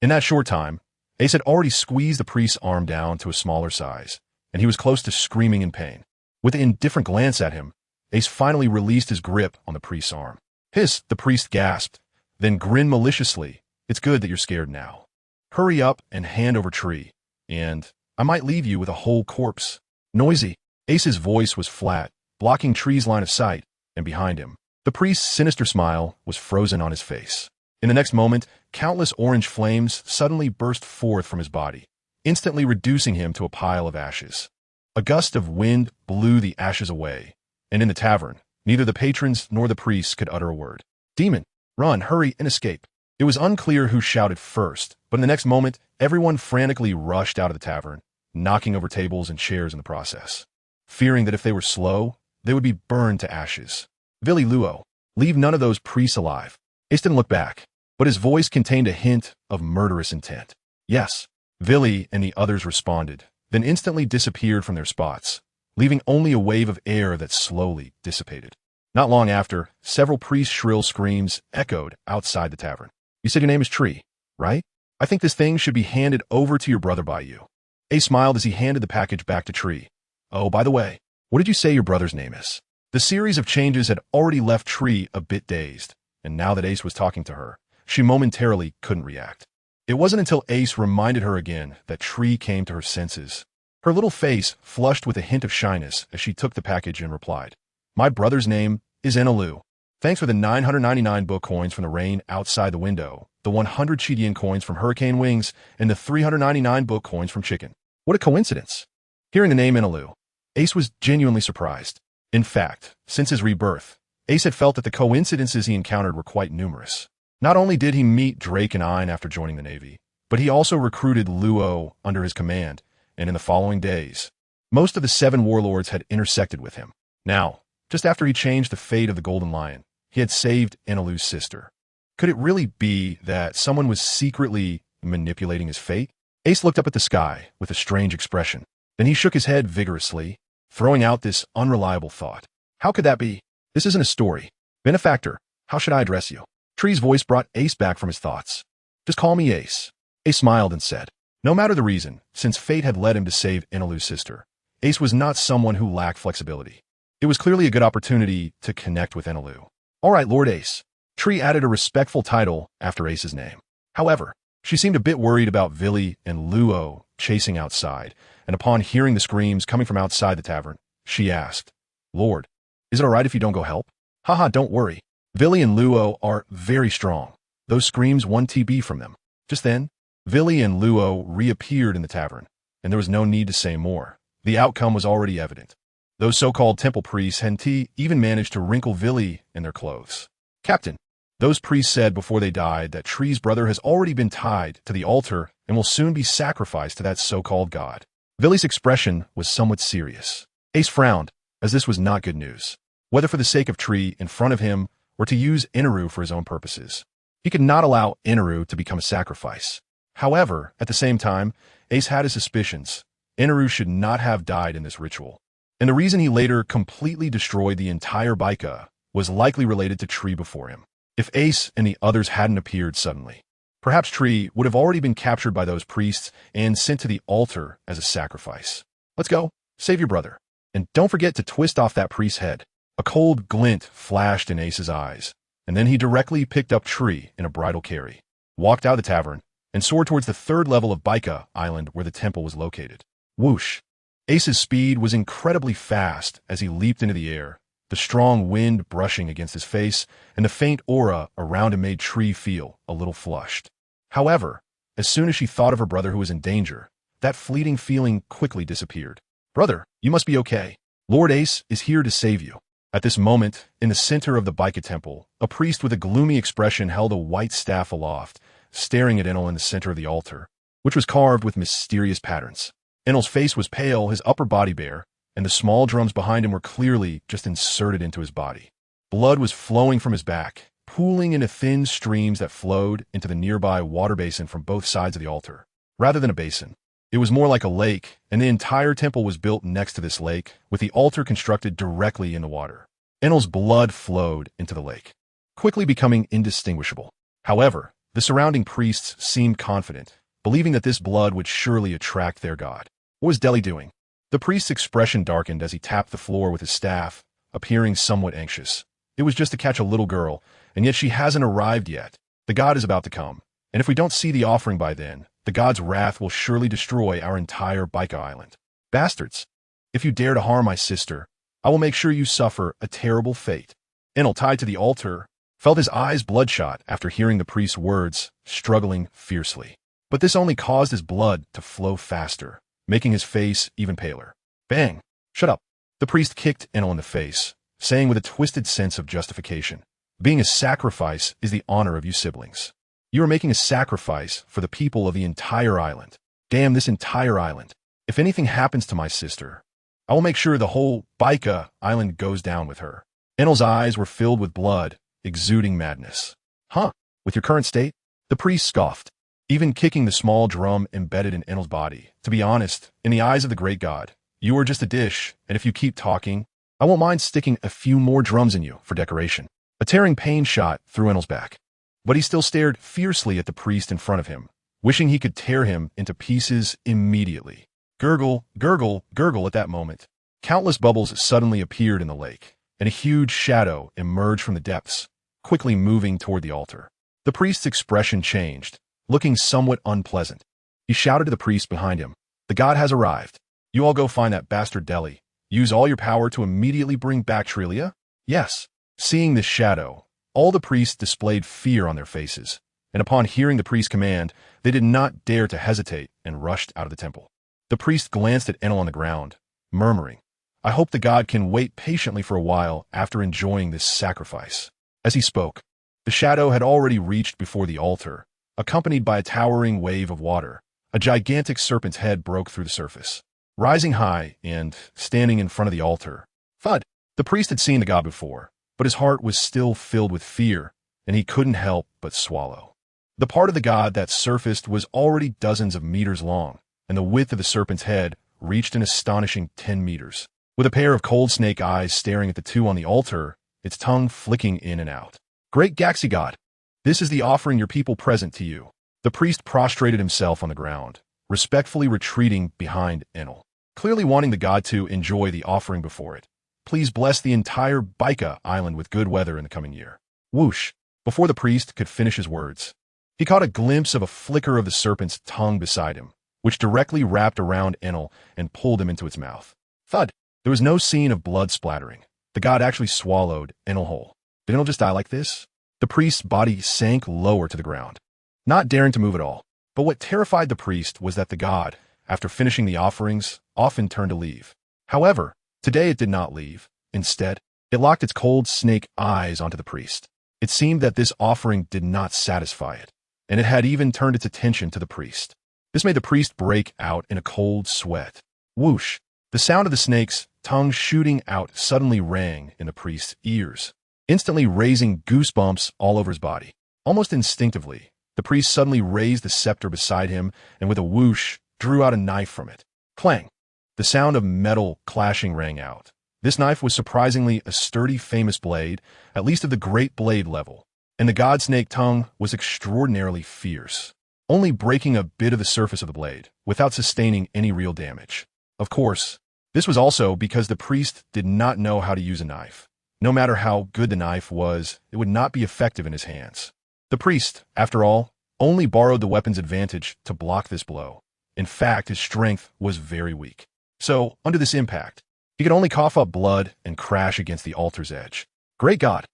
In that short time, Ace had already squeezed the priest's arm down to a smaller size, and he was close to screaming in pain. With an indifferent glance at him, Ace finally released his grip on the priest's arm. "Hiss," the priest gasped, then grinned maliciously. "It's good that you're scared now. Hurry up and hand over Tree, and I might leave you with a whole corpse." Noisy. Ace's voice was flat, blocking Tree's line of sight, and behind him, the priest's sinister smile was frozen on his face. In the next moment, countless orange flames suddenly burst forth from his body, instantly reducing him to a pile of ashes. A gust of wind blew the ashes away, and in the tavern, neither the patrons nor the priests could utter a word. "Demon, run, hurry, and escape." It was unclear who shouted first, but in the next moment, everyone frantically rushed out of the tavern, knocking over tables and chairs in the process, fearing that if they were slow, they would be burned to ashes. "Vili Luo, leave none of those priests alive." Ace didn't look back, but his voice contained a hint of murderous intent. "Yes." Vili and the others responded, then instantly disappeared from their spots, leaving only a wave of air that slowly dissipated. Not long after, several priests' shrill screams echoed outside the tavern. "You said your name is Tree, right? I think this thing should be handed over to your brother by you." Ace smiled as he handed the package back to Tree. "Oh, by the way, what did you say your brother's name is?" The series of changes had already left Tree a bit dazed, and now that Ace was talking to her, she momentarily couldn't react. It wasn't until Ace reminded her again that Tree came to her senses. Her little face flushed with a hint of shyness as she took the package and replied, "My brother's name is Enelu. Thanks for the 999 book coins from the rain outside the window, the 100 Chidian coins from Hurricane Wings, and the 399 book coins from Chicken." What a coincidence. Hearing the name Enelu, Ace was genuinely surprised. In fact, since his rebirth, Ace had felt that the coincidences he encountered were quite numerous. Not only did he meet Drake and Ein after joining the Navy, but he also recruited Luo under his command, and in the following days, most of the 7 warlords had intersected with him. Now, just after he changed the fate of the Golden Lion, he had saved Enelu's sister. Could it really be that someone was secretly manipulating his fate? Ace looked up at the sky with a strange expression. Then he shook his head vigorously, throwing out this unreliable thought. How could that be? This isn't a story. Benefactor, how should I address you? Tree's voice brought Ace back from his thoughts. Just call me Ace. Ace smiled and said, no matter the reason, since fate had led him to save Enelu's sister, Ace was not someone who lacked flexibility. It was clearly a good opportunity to connect with Enelu. All right, Lord Ace. Tree added a respectful title after Ace's name. However, she seemed a bit worried about Villy and Luo chasing outside, and upon hearing the screams coming from outside the tavern, she asked, Lord, is it all right if you don't go help? Haha, don't worry. Villy and Luo are very strong. Those screams won TB from them. Just then, Villy and Luo reappeared in the tavern, and there was no need to say more. The outcome was already evident. Those so-called temple priests had even managed to wrinkle Villy in their clothes. Captain, those priests said before they died that Tree's brother has already been tied to the altar and will soon be sacrificed to that so-called god. Villy's expression was somewhat serious. Ace frowned, as this was not good news, whether for the sake of Tree in front of him or to use Eneru for his own purposes. He could not allow Eneru to become a sacrifice. However, at the same time, Ace had his suspicions. Eneru should not have died in this ritual. And the reason he later completely destroyed the entire Baika was likely related to Tree before him. If Ace and the others hadn't appeared suddenly, perhaps Tree would have already been captured by those priests and sent to the altar as a sacrifice. Let's go, save your brother. And don't forget to twist off that priest's head. A cold glint flashed in Ace's eyes, and then he directly picked up Tree in a bridal carry, walked out of the tavern, and soared towards the 3rd level of Baika Island where the temple was located. Whoosh! Ace's speed was incredibly fast as he leaped into the air, the strong wind brushing against his face, and the faint aura around him made Tree feel a little flushed. However, as soon as she thought of her brother who was in danger, that fleeting feeling quickly disappeared. Brother, you must be okay. Lord Ace is here to save you. At this moment, in the center of the Baika temple, a priest with a gloomy expression held a white staff aloft, staring at Enel in the center of the altar, which was carved with mysterious patterns. Enel's face was pale, his upper body bare, and the small drums behind him were clearly just inserted into his body. Blood was flowing from his back, pooling into thin streams that flowed into the nearby water basin from both sides of the altar. Rather than a basin, it was more like a lake, and the entire temple was built next to this lake, with the altar constructed directly in the water. Enel's blood flowed into the lake, quickly becoming indistinguishable. However, the surrounding priests seemed confident, believing that this blood would surely attract their god. What was Deli doing? The priest's expression darkened as he tapped the floor with his staff, appearing somewhat anxious. It was just to catch a little girl, and yet she hasn't arrived yet. The god is about to come, and if we don't see the offering by then, the god's wrath will surely destroy our entire Baika Island. Bastards! If you dare to harm my sister, I will make sure you suffer a terrible fate. Enel, tied to the altar, felt his eyes bloodshot after hearing the priest's words, struggling fiercely. But this only caused his blood to flow faster, making his face even paler. Bang! Shut up! The priest kicked Enel in the face, saying with a twisted sense of justification, being a sacrifice is the honor of you siblings. You are making a sacrifice for the people of the entire island. Damn this entire island. If anything happens to my sister, I will make sure the whole Baika Island goes down with her. Enel's eyes were filled with blood, exuding madness. Huh? With your current state? The priest scoffed, even kicking the small drum embedded in Enel's body. To be honest, in the eyes of the great god, you are just a dish, and if you keep talking, I won't mind sticking a few more drums in you for decoration. A tearing pain shot through Enel's back, but he still stared fiercely at the priest in front of him, wishing he could tear him into pieces immediately. Gurgle, gurgle, gurgle at that moment. Countless bubbles suddenly appeared in the lake, and a huge shadow emerged from the depths, quickly moving toward the altar. The priest's expression changed, looking somewhat unpleasant. He shouted to the priest behind him, "The god has arrived. You all go find that bastard Deli. Use all your power to immediately bring back Trelia?" "Yes." Seeing this shadow, all the priests displayed fear on their faces, and upon hearing the priest's command, they did not dare to hesitate and rushed out of the temple. The priest glanced at Enlil on the ground, murmuring, "I hope the god can wait patiently for a while after enjoying this sacrifice." As he spoke, the shadow had already reached before the altar, accompanied by a towering wave of water. A gigantic serpent's head broke through the surface, rising high and standing in front of the altar. Thud! The priest had seen the god before, but his heart was still filled with fear, and he couldn't help but swallow. The part of the god that surfaced was already dozens of meters long, and the width of the serpent's head reached an astonishing 10 meters. With a pair of cold snake eyes staring at the two on the altar, its tongue flicking in and out. "Great Gaxi god, this is the offering your people present to you." The priest prostrated himself on the ground, respectfully retreating behind Enlil, clearly wanting the god to enjoy the offering before it. "Please bless the entire Baika island with good weather in the coming year." Whoosh! Before the priest could finish his words, he caught a glimpse of a flicker of the serpent's tongue beside him, which directly wrapped around Enlil and pulled him into its mouth. Thud! There was no scene of blood splattering. The god actually swallowed Enlil whole. Did Enlil just die like this? The priest's body sank lower to the ground, not daring to move at all. But what terrified the priest was that the god, after finishing the offerings, often turned to leave. However, today it did not leave. Instead, it locked its cold snake eyes onto the priest. It seemed that this offering did not satisfy it, and it had even turned its attention to the priest. This made the priest break out in a cold sweat. Whoosh! The sound of the snake's tongue shooting out suddenly rang in the priest's ears, instantly raising goosebumps all over his body. Almost instinctively, the priest suddenly raised the scepter beside him and with a whoosh, drew out a knife from it. Clang! The sound of metal clashing rang out. This knife was surprisingly a sturdy, famous blade, at least of the great blade level, and the god snake tongue was extraordinarily fierce, only breaking a bit of the surface of the blade, without sustaining any real damage. Of course, this was also because the priest did not know how to use a knife. No matter how good the knife was, it would not be effective in his hands. The priest, after all, only borrowed the weapon's advantage to block this blow. In fact, his strength was very weak. So, under this impact, he could only cough up blood and crash against the altar's edge. Great God,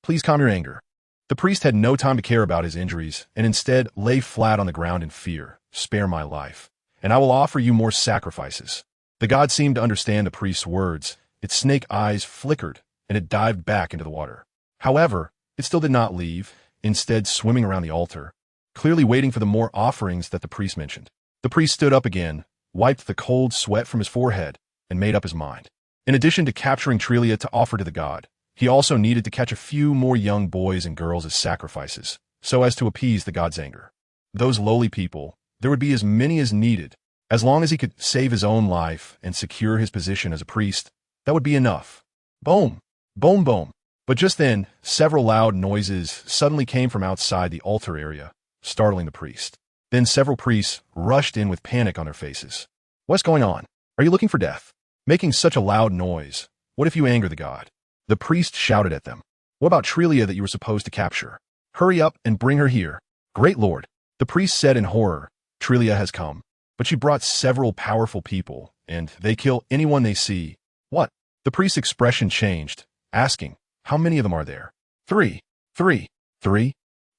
please calm your anger." The priest had no time to care about his injuries, and instead lay flat on the ground in fear. "Spare my life, and I will offer you more sacrifices." The god seemed to understand the priest's words. Its snake eyes flickered, and it dived back into the water. However, it still did not leave, instead swimming around the altar, clearly waiting for the more offerings that the priest mentioned. The priest stood up again, wiped the cold sweat from his forehead, and made up his mind. In addition to capturing Trelia to offer to the god, he also needed to catch a few more young boys and girls as sacrifices, so as to appease the god's anger. Those lowly people, there would be as many as needed. As long as he could save his own life and secure his position as a priest, that would be enough. Boom! Boom boom! But just then, several loud noises suddenly came from outside the altar area, startling the priest. Then several priests rushed in with panic on their faces. "What's going on? Are you looking for death? Making such a loud noise. What if you anger the god?" The priest shouted at them. "What about Trelia that you were supposed to capture? Hurry up and bring her here." "Great lord," the priest said in horror, "Trelia has come. But she brought several powerful people, and they kill anyone they see." "What?" The priest's expression changed, asking, "How many of them are there?" Three.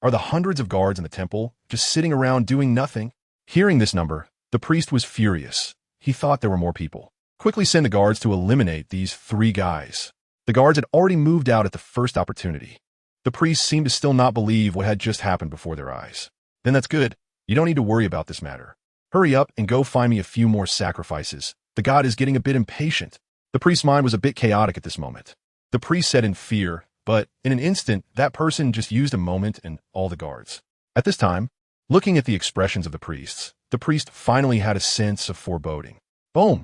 Are the hundreds of guards in the temple just sitting around doing nothing?" Hearing this number, the priest was furious. He thought there were more people. "Quickly send the guards to eliminate these 3 guys." The guards had already moved out at the first opportunity. The priest seemed to still not believe what had just happened before their eyes. "Then that's good. You don't need to worry about this matter. Hurry up and go find me a few more sacrifices. The god is getting a bit impatient." The priest's mind was a bit chaotic at this moment. The priest said in fear, but in an instant, that person just used a moment and all the guards. At this time, looking at the expressions of the priest finally had a sense of foreboding. Boom!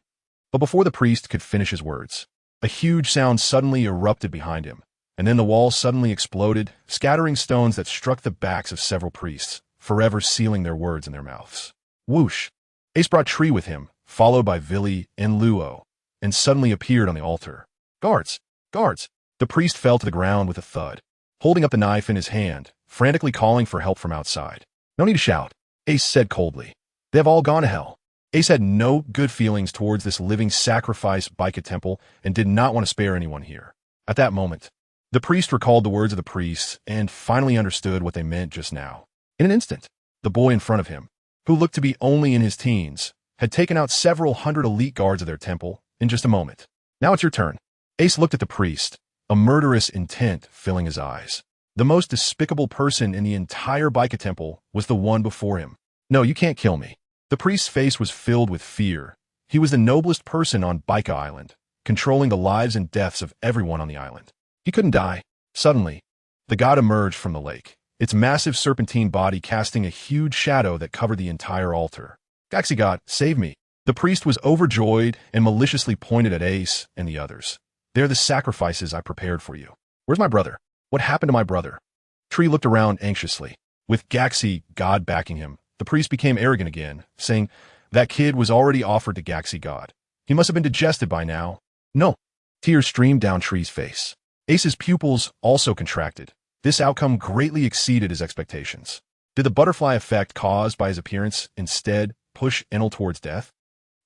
But before the priest could finish his words, a huge sound suddenly erupted behind him, and then the wall suddenly exploded, scattering stones that struck the backs of several priests, forever sealing their words in their mouths. Whoosh! Ace brought Tree with him, followed by Vili and Luo, and suddenly appeared on the altar. "Guards! Guards!" The priest fell to the ground with a thud, holding up the knife in his hand, frantically calling for help from outside. No need to shout, Ace said coldly. They have all gone to hell. Ace had no good feelings towards this living sacrifice Bika temple and did not want to spare anyone here. At that moment, the priest recalled the words of the priests and finally understood what they meant just now. In an instant, the boy in front of him, who looked to be only in his teens, had taken out several hundred elite guards of their temple in just a moment. Now it's your turn. Ace looked at the priest, a murderous intent filling his eyes. The most despicable person in the entire Bika temple was the one before him. No, you can't kill me. The priest's face was filled with fear. He was the noblest person on Bika Island, controlling the lives and deaths of everyone on the island. He couldn't die. Suddenly, the god emerged from the lake, its massive serpentine body casting a huge shadow that covered the entire altar. Gaxi God, save me. The priest was overjoyed and maliciously pointed at Ace and the others. They're the sacrifices I prepared for you. Where's my brother? What happened to my brother? Tree looked around anxiously. With Gaxi God backing him, the priest became arrogant again, saying that kid was already offered to Gaxi God. He must have been digested by now. No. Tears streamed down Tree's face. Ace's pupils also contracted. This outcome greatly exceeded his expectations. Did the butterfly effect caused by his appearance instead push Enel towards death?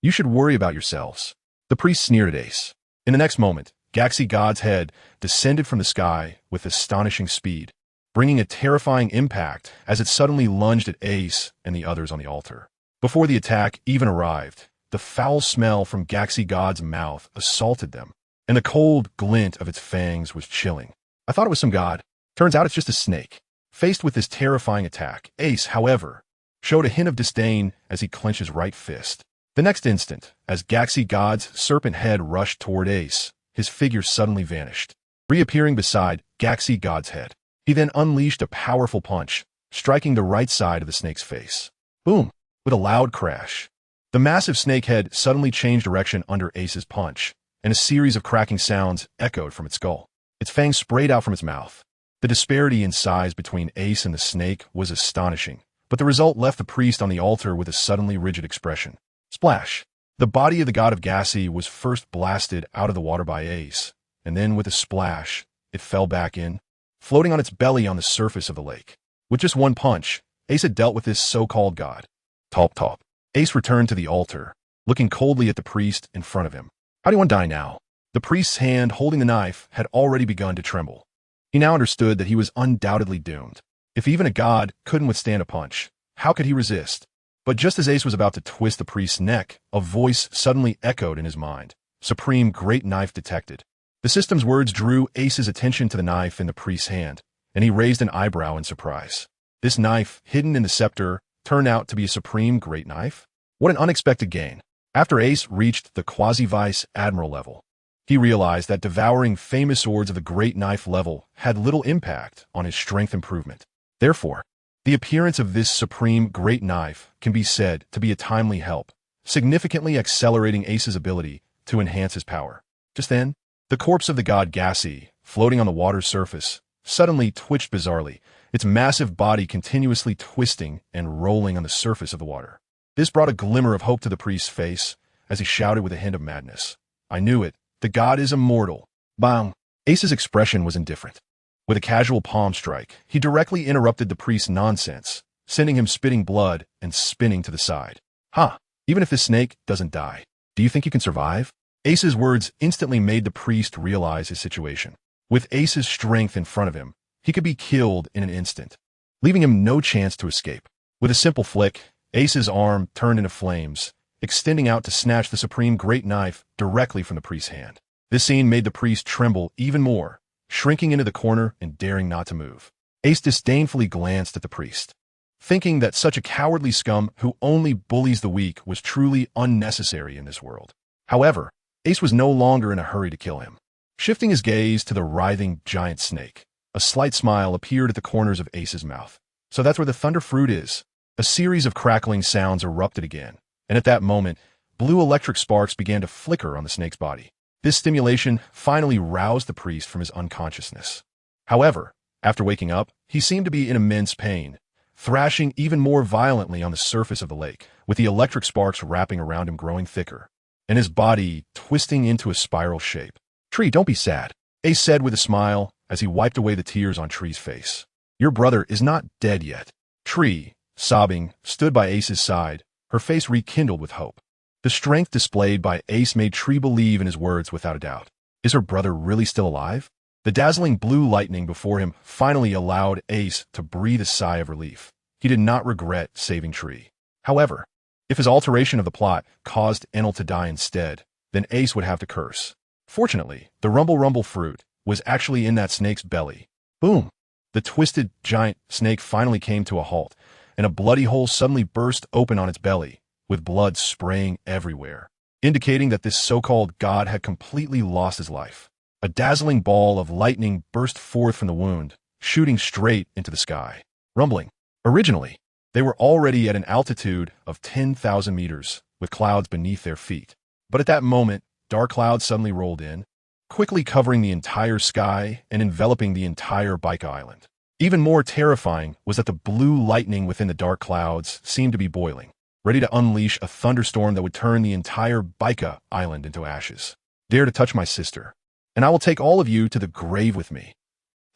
You should worry about yourselves. The priest sneered at Ace. In the next moment, Gaxi God's head descended from the sky with astonishing speed, bringing a terrifying impact as it suddenly lunged at Ace and the others on the altar. Before the attack even arrived, the foul smell from Gaxi God's mouth assaulted them, and the cold glint of its fangs was chilling. I thought it was some god. Turns out it's just a snake. Faced with this terrifying attack, Ace, however, showed a hint of disdain as he clenched his right fist. The next instant, as Gaxi God's serpent head rushed toward Ace, his figure suddenly vanished, reappearing beside Gaxi God's head. He then unleashed a powerful punch, striking the right side of the snake's face. Boom! With a loud crash, the massive snake head suddenly changed direction under Ace's punch, and a series of cracking sounds echoed from its skull. Its fangs sprayed out from its mouth. The disparity in size between Ace and the snake was astonishing, but the result left the priest on the altar with a suddenly rigid expression. Splash! The body of the god of Gaxi was first blasted out of the water by Ace, and then with a splash, it fell back in, floating on its belly on the surface of the lake. With just one punch, Ace had dealt with this so-called god. Top top. Ace returned to the altar, looking coldly at the priest in front of him. How do you want to die now? The priest's hand holding the knife had already begun to tremble. He now understood that he was undoubtedly doomed. If even a god couldn't withstand a punch, how could he resist? But just as Ace was about to twist the priest's neck, a voice suddenly echoed in his mind. Supreme Great Knife detected. The system's words drew Ace's attention to the knife in the priest's hand, and he raised an eyebrow in surprise. This knife, hidden in the scepter, turned out to be a Supreme Great Knife? What an unexpected gain. After Ace reached the Quasi-Vice Admiral level, he realized that devouring famous swords of the Great Knife level had little impact on his strength improvement. Therefore, the appearance of this Supreme Great Knife can be said to be a timely help, significantly accelerating Ace's ability to enhance his power. Just then, the corpse of the god Gaxi, floating on the water's surface, suddenly twitched bizarrely, its massive body continuously twisting and rolling on the surface of the water. This brought a glimmer of hope to the priest's face as he shouted with a hint of madness. I knew it. The god is immortal. Bam! Ace's expression was indifferent. With a casual palm strike, he directly interrupted the priest's nonsense, sending him spitting blood and spinning to the side. Ha! Even if this snake doesn't die, do you think you can survive? Ace's words instantly made the priest realize his situation. With Ace's strength in front of him, he could be killed in an instant, leaving him no chance to escape. With a simple flick, Ace's arm turned into flames, extending out to snatch the Supreme Great Knife directly from the priest's hand. This scene made the priest tremble even more, shrinking into the corner and daring not to move. Ace disdainfully glanced at the priest, thinking that such a cowardly scum who only bullies the weak was truly unnecessary in this world. However, Ace was no longer in a hurry to kill him. Shifting his gaze to the writhing giant snake, a slight smile appeared at the corners of Ace's mouth. So that's where the thunder fruit is. A series of crackling sounds erupted again, and at that moment, blue electric sparks began to flicker on the snake's body. This stimulation finally roused the priest from his unconsciousness. However, after waking up, he seemed to be in immense pain, thrashing even more violently on the surface of the lake, with the electric sparks wrapping around him growing thicker, and his body twisting into a spiral shape. Tree, don't be sad, Ace said with a smile as he wiped away the tears on Tree's face. Your brother is not dead yet. Tree, sobbing, stood by Ace's side, her face rekindled with hope. The strength displayed by Ace made Tree believe in his words without a doubt. Is her brother really still alive? The dazzling blue lightning before him finally allowed Ace to breathe a sigh of relief. He did not regret saving Tree. However, if his alteration of the plot caused Enel to die instead, then Ace would have to curse. Fortunately, the Rumble fruit was actually in that snake's belly. Boom! The twisted, giant snake finally came to a halt, and a bloody hole suddenly burst open on its belly, with blood spraying everywhere, indicating that this so-called god had completely lost his life. A dazzling ball of lightning burst forth from the wound, shooting straight into the sky. Rumbling. Originally, they were already at an altitude of 10,000 meters, with clouds beneath their feet. But at that moment, dark clouds suddenly rolled in, quickly covering the entire sky and enveloping the entire Baika Island. Even more terrifying was that the blue lightning within the dark clouds seemed to be boiling, ready to unleash a thunderstorm that would turn the entire Baika Island into ashes. Dare to touch my sister, and I will take all of you to the grave with me.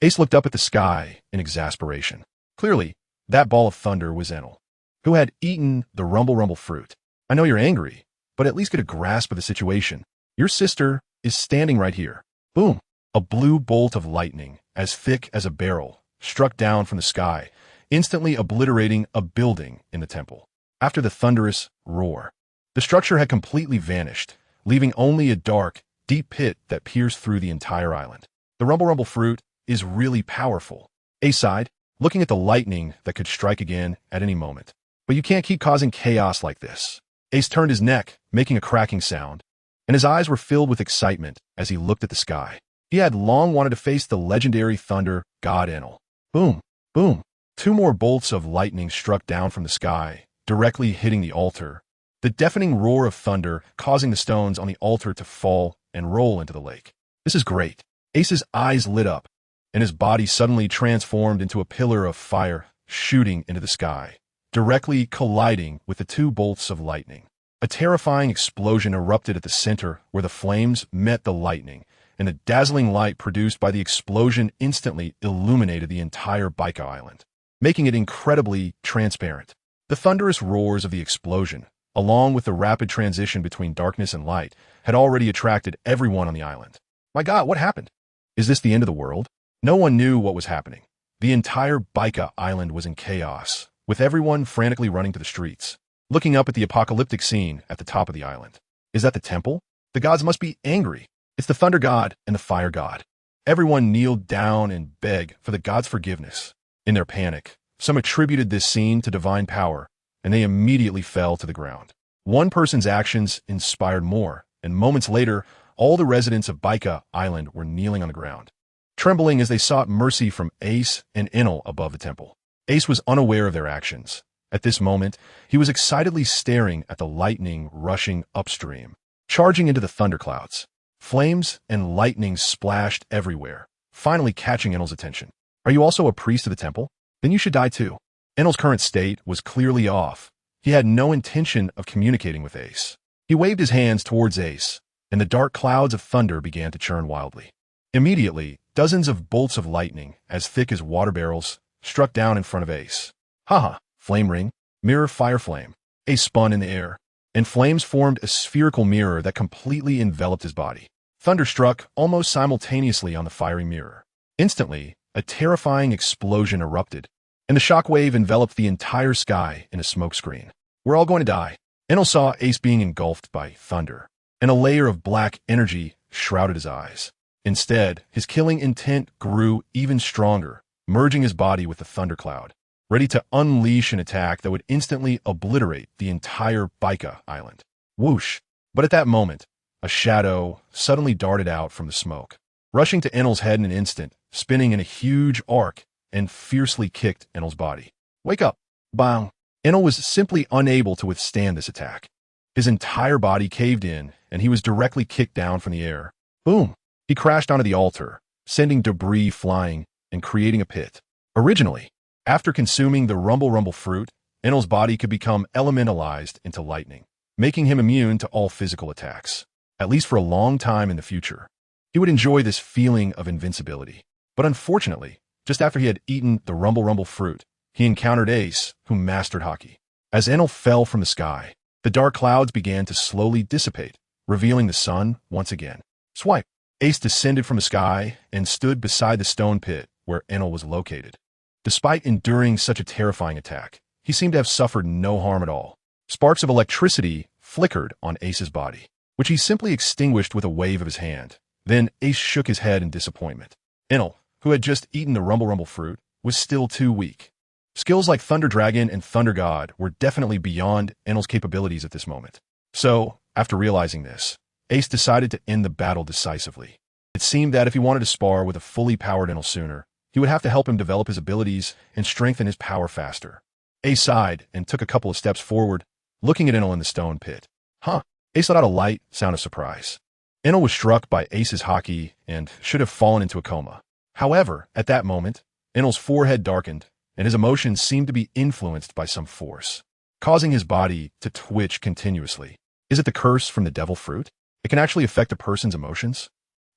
Ace looked up at the sky in exasperation. Clearly, that ball of thunder was Enel, who had eaten the Rumble fruit. I know you're angry, but at least get a grasp of the situation. Your sister is standing right here. Boom! A blue bolt of lightning, as thick as a barrel, struck down from the sky, instantly obliterating a building in the temple. After the thunderous roar, the structure had completely vanished, leaving only a dark, deep pit that pierced through the entire island. The Rumble fruit is really powerful. Ace sighed, looking at the lightning that could strike again at any moment. But you can't keep causing chaos like this. Ace turned his neck, making a cracking sound, and his eyes were filled with excitement as he looked at the sky. He had long wanted to face the legendary thunder god Enel. Boom! Boom! 2 more bolts of lightning struck down from the sky, directly hitting the altar, the deafening roar of thunder causing the stones on the altar to fall and roll into the lake. This is great. Ace's eyes lit up, and his body suddenly transformed into a pillar of fire shooting into the sky, directly colliding with the 2 bolts of lightning. A terrifying explosion erupted at the center where the flames met the lightning, and the dazzling light produced by the explosion instantly illuminated the entire Baika Island, making it incredibly transparent. The thunderous roars of the explosion, along with the rapid transition between darkness and light, had already attracted everyone on the island. My God, what happened? Is this the end of the world? No one knew what was happening. The entire Baika Island was in chaos, with everyone frantically running to the streets, looking up at the apocalyptic scene at the top of the island. Is that the temple? The gods must be angry. It's the thunder god and the fire god. Everyone kneeled down and begged for the god's forgiveness. In their panic, some attributed this scene to divine power, and they immediately fell to the ground. One person's actions inspired more, and moments later, all the residents of Baika Island were kneeling on the ground, trembling as they sought mercy from Ace and Enel above the temple. Ace was unaware of their actions. At this moment, he was excitedly staring at the lightning rushing upstream, charging into the thunderclouds. Flames and lightning splashed everywhere, finally catching Enel's attention. Are you also a priest of the temple? Then you should die too. Enel's current state was clearly off. He had no intention of communicating with Ace. He waved his hands towards Ace, and the dark clouds of thunder began to churn wildly. Immediately, dozens of bolts of lightning, as thick as water barrels, struck down in front of Ace. Haha, flame ring, mirror fire flame. Ace spun in the air, and flames formed a spherical mirror that completely enveloped his body. Thunder struck almost simultaneously on the fiery mirror. Instantly, a terrifying explosion erupted, and the shockwave enveloped the entire sky in a smokescreen. We're all going to die. Enel saw Ace being engulfed by thunder, and a layer of black energy shrouded his eyes. Instead, his killing intent grew even stronger, merging his body with the thundercloud, ready to unleash an attack that would instantly obliterate the entire Baika Island. Whoosh! But at that moment, a shadow suddenly darted out from the smoke, rushing to Enel's head in an instant, spinning in a huge arc, and fiercely kicked Enel's body. Wake up! Bang! Enel was simply unable to withstand this attack. His entire body caved in, and he was directly kicked down from the air. Boom! He crashed onto the altar, sending debris flying and creating a pit. Originally, after consuming the Rumble fruit, Enel's body could become elementalized into lightning, making him immune to all physical attacks, at least for a long time in the future. He would enjoy this feeling of invincibility. But unfortunately, just after he had eaten the Rumble fruit, he encountered Ace, who mastered Haki. As Enel fell from the sky, the dark clouds began to slowly dissipate, revealing the sun once again. Swipe. Ace descended from the sky and stood beside the stone pit where Enel was located. Despite enduring such a terrifying attack, he seemed to have suffered no harm at all. Sparks of electricity flickered on Ace's body, which he simply extinguished with a wave of his hand. Then Ace shook his head in disappointment. Enel, who had just eaten the Rumble Rumble fruit, was still too weak. Skills like Thunder Dragon and Thunder God were definitely beyond Enel's capabilities at this moment. So, after realizing this, Ace decided to end the battle decisively. It seemed that if he wanted to spar with a fully powered Enel sooner, he would have to help him develop his abilities and strengthen his power faster. Ace sighed and took a couple of steps forward, looking at Enel in the stone pit. Huh. Ace let out a light sound of surprise. Enel was struck by Ace's Haki and should have fallen into a coma. However, at that moment, Enel's forehead darkened, and his emotions seemed to be influenced by some force, causing his body to twitch continuously. Is it the curse from the devil fruit? It can actually affect a person's emotions?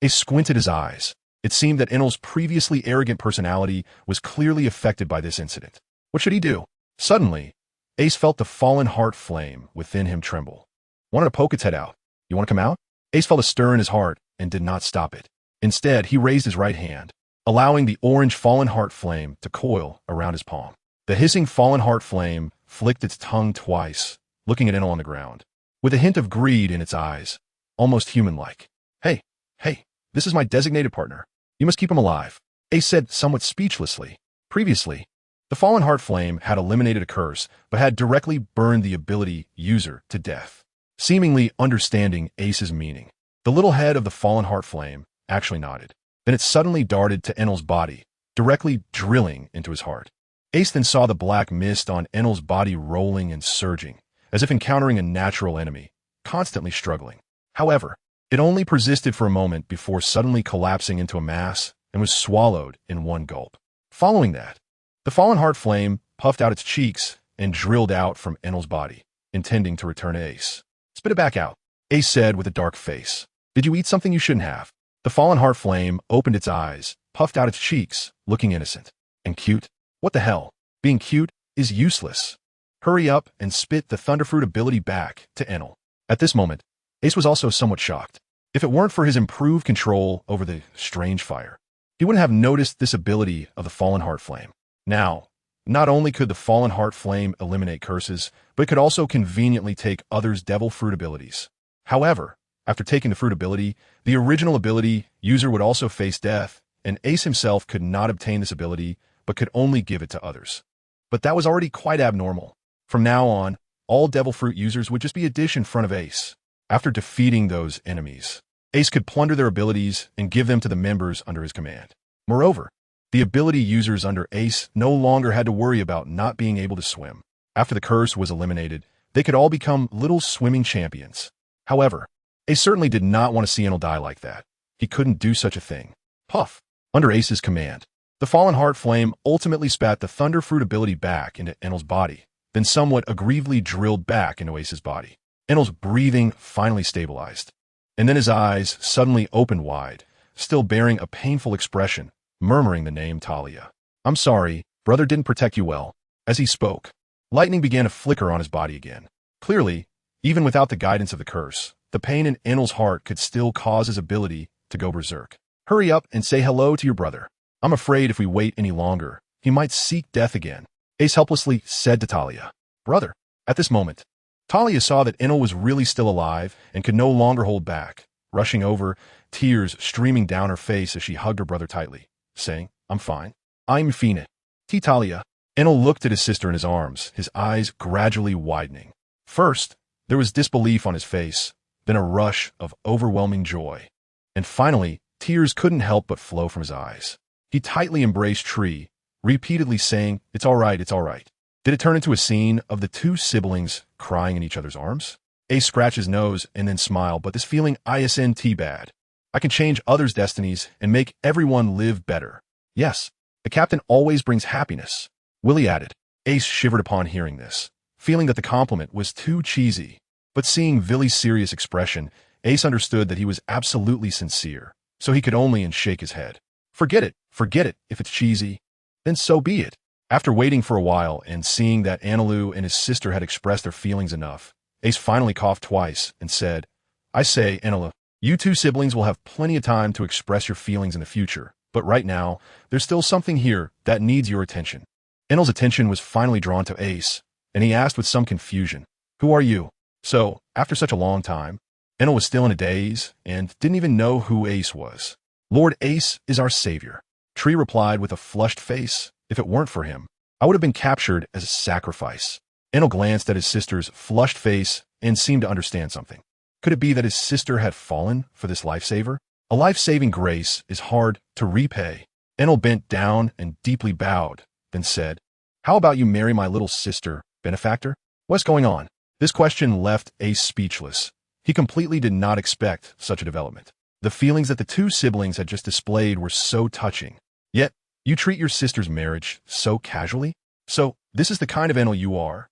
Ace squinted his eyes. It seemed that Enel's previously arrogant personality was clearly affected by this incident. What should he do? Suddenly, Ace felt the fallen heart flame within him tremble. Wanted to poke its head out. You want to come out? Ace felt a stir in his heart and did not stop it. Instead, he raised his right hand, allowing the orange fallen heart flame to coil around his palm. The hissing fallen heart flame flicked its tongue twice, looking at Enel on the ground, with a hint of greed in its eyes, almost human-like. Hey, this is my designated partner. You must keep him alive, Ace said somewhat speechlessly. Previously, the fallen heart flame had eliminated a curse, but had directly burned the ability user to death. Seemingly understanding Ace's meaning, the little head of the fallen heart flame actually nodded. Then it suddenly darted to Enel's body, directly drilling into his heart. Ace then saw the black mist on Enel's body rolling and surging, as if encountering a natural enemy, constantly struggling. However, it only persisted for a moment before suddenly collapsing into a mass and was swallowed in one gulp. Following that, the fallen heart flame puffed out its cheeks and drilled out from Enel's body, intending to return to Ace. Spit it back out, Ace said with a dark face. Did you eat something you shouldn't have? The fallen heart flame opened its eyes, puffed out its cheeks, looking innocent. And cute? What the hell? Being cute is useless. Hurry up and spit the Thunderfruit ability back to Enel. At this moment, Ace was also somewhat shocked. If it weren't for his improved control over the strange fire, he wouldn't have noticed this ability of the fallen heart flame. Now, not only could the fallen heart flame eliminate curses, but it could also conveniently take others' devil fruit abilities. However, after taking the fruit ability, the original ability user would also face death, and Ace himself could not obtain this ability, but could only give it to others. But that was already quite abnormal. From now on, all devil fruit users would just be a dish in front of Ace. After defeating those enemies, Ace could plunder their abilities and give them to the members under his command. Moreover, the ability users under Ace no longer had to worry about not being able to swim. After the curse was eliminated, they could all become little swimming champions. However, Ace certainly did not want to see Enel die like that. He couldn't do such a thing. Puff. Under Ace's command, the fallen heart flame ultimately spat the Thunderfruit ability back into Enel's body, then somewhat aggrievedly drilled back into Ace's body. Enel's breathing finally stabilized, and then his eyes suddenly opened wide, still bearing a painful expression, murmuring the name Talia. I'm sorry, brother didn't protect you well. As he spoke, lightning began to flicker on his body again. Clearly, even without the guidance of the curse, the pain in Enel's heart could still cause his ability to go berserk. Hurry up and say hello to your brother. I'm afraid if we wait any longer, he might seek death again, Ace helplessly said to Talia. Brother. At this moment, Talia saw that Enel was really still alive and could no longer hold back, rushing over, tears streaming down her face as she hugged her brother tightly, saying, I'm fine. I'm fine. Talia. Enel looked at his sister in his arms, his eyes gradually widening. First, there was disbelief on his face, then a rush of overwhelming joy. And finally, tears couldn't help but flow from his eyes. He tightly embraced Tree, repeatedly saying, It's all right, it's all right. Did it turn into a scene of the two siblings crying in each other's arms? Ace scratched his nose and then smiled, but this feeling isn't bad. I can change others' destinies and make everyone live better. Yes, the captain always brings happiness, Willie added. Ace shivered upon hearing this, feeling that the compliment was too cheesy. But seeing Villy's serious expression, Ace understood that he was absolutely sincere, so he could only shake his head. Forget it, if it's cheesy. Then so be it. After waiting for a while and seeing that Anilu and his sister had expressed their feelings enough, Ace finally coughed twice and said, I say, Anilu, you two siblings will have plenty of time to express your feelings in the future, but right now, there's still something here that needs your attention. Enel's attention was finally drawn to Ace, and he asked with some confusion, Who are you? So, after such a long time, Enel was still in a daze and didn't even know who Ace was. Lord Ace is our savior. Tree replied with a flushed face. If it weren't for him, I would have been captured as a sacrifice. Enel glanced at his sister's flushed face and seemed to understand something. Could it be that his sister had fallen for this lifesaver? A life-saving grace is hard to repay. Enel bent down and deeply bowed, then said, How about you marry my little sister, benefactor? What's going on? This question left Ace speechless. He completely did not expect such a development. The feelings that the two siblings had just displayed were so touching. Yet, you treat your sister's marriage so casually? So, this is the kind of Enel you are?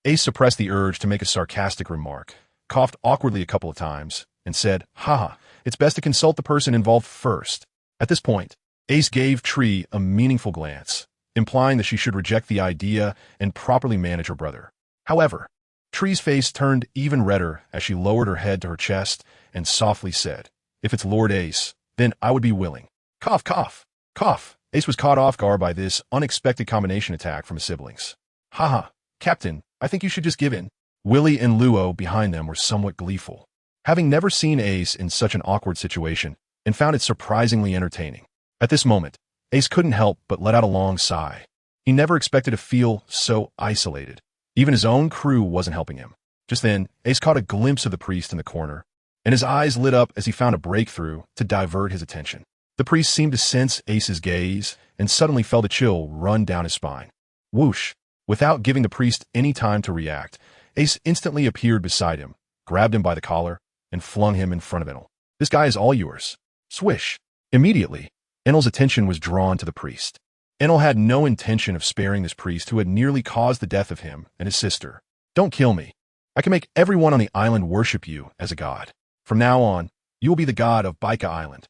Ace suppressed the urge to make a sarcastic remark, coughed awkwardly a couple of times, and said, Haha, it's best to consult the person involved first. At this point, Ace gave Tree a meaningful glance, implying that she should reject the idea and properly manage her brother. However, Tree's face turned even redder as she lowered her head to her chest and softly said, If it's Lord Ace, then I would be willing. Cough, cough, cough. Ace was caught off guard by this unexpected combination attack from his siblings. Haha, Captain, I think you should just give in. Willie and Luo behind them were somewhat gleeful, having never seen Ace in such an awkward situation, and found it surprisingly entertaining. At this moment, Ace couldn't help but let out a long sigh. He never expected to feel so isolated. Even his own crew wasn't helping him. Just then, Ace caught a glimpse of the priest in the corner, and his eyes lit up as he found a breakthrough to divert his attention. The priest seemed to sense Ace's gaze and suddenly felt a chill run down his spine. Whoosh! Without giving the priest any time to react, Ace instantly appeared beside him, grabbed him by the collar, and flung him in front of Enel. This guy is all yours. Swish! Immediately, Enel's attention was drawn to the priest. Enel had no intention of sparing this priest who had nearly caused the death of him and his sister. Don't kill me. I can make everyone on the island worship you as a god. From now on, you will be the god of Baika Island.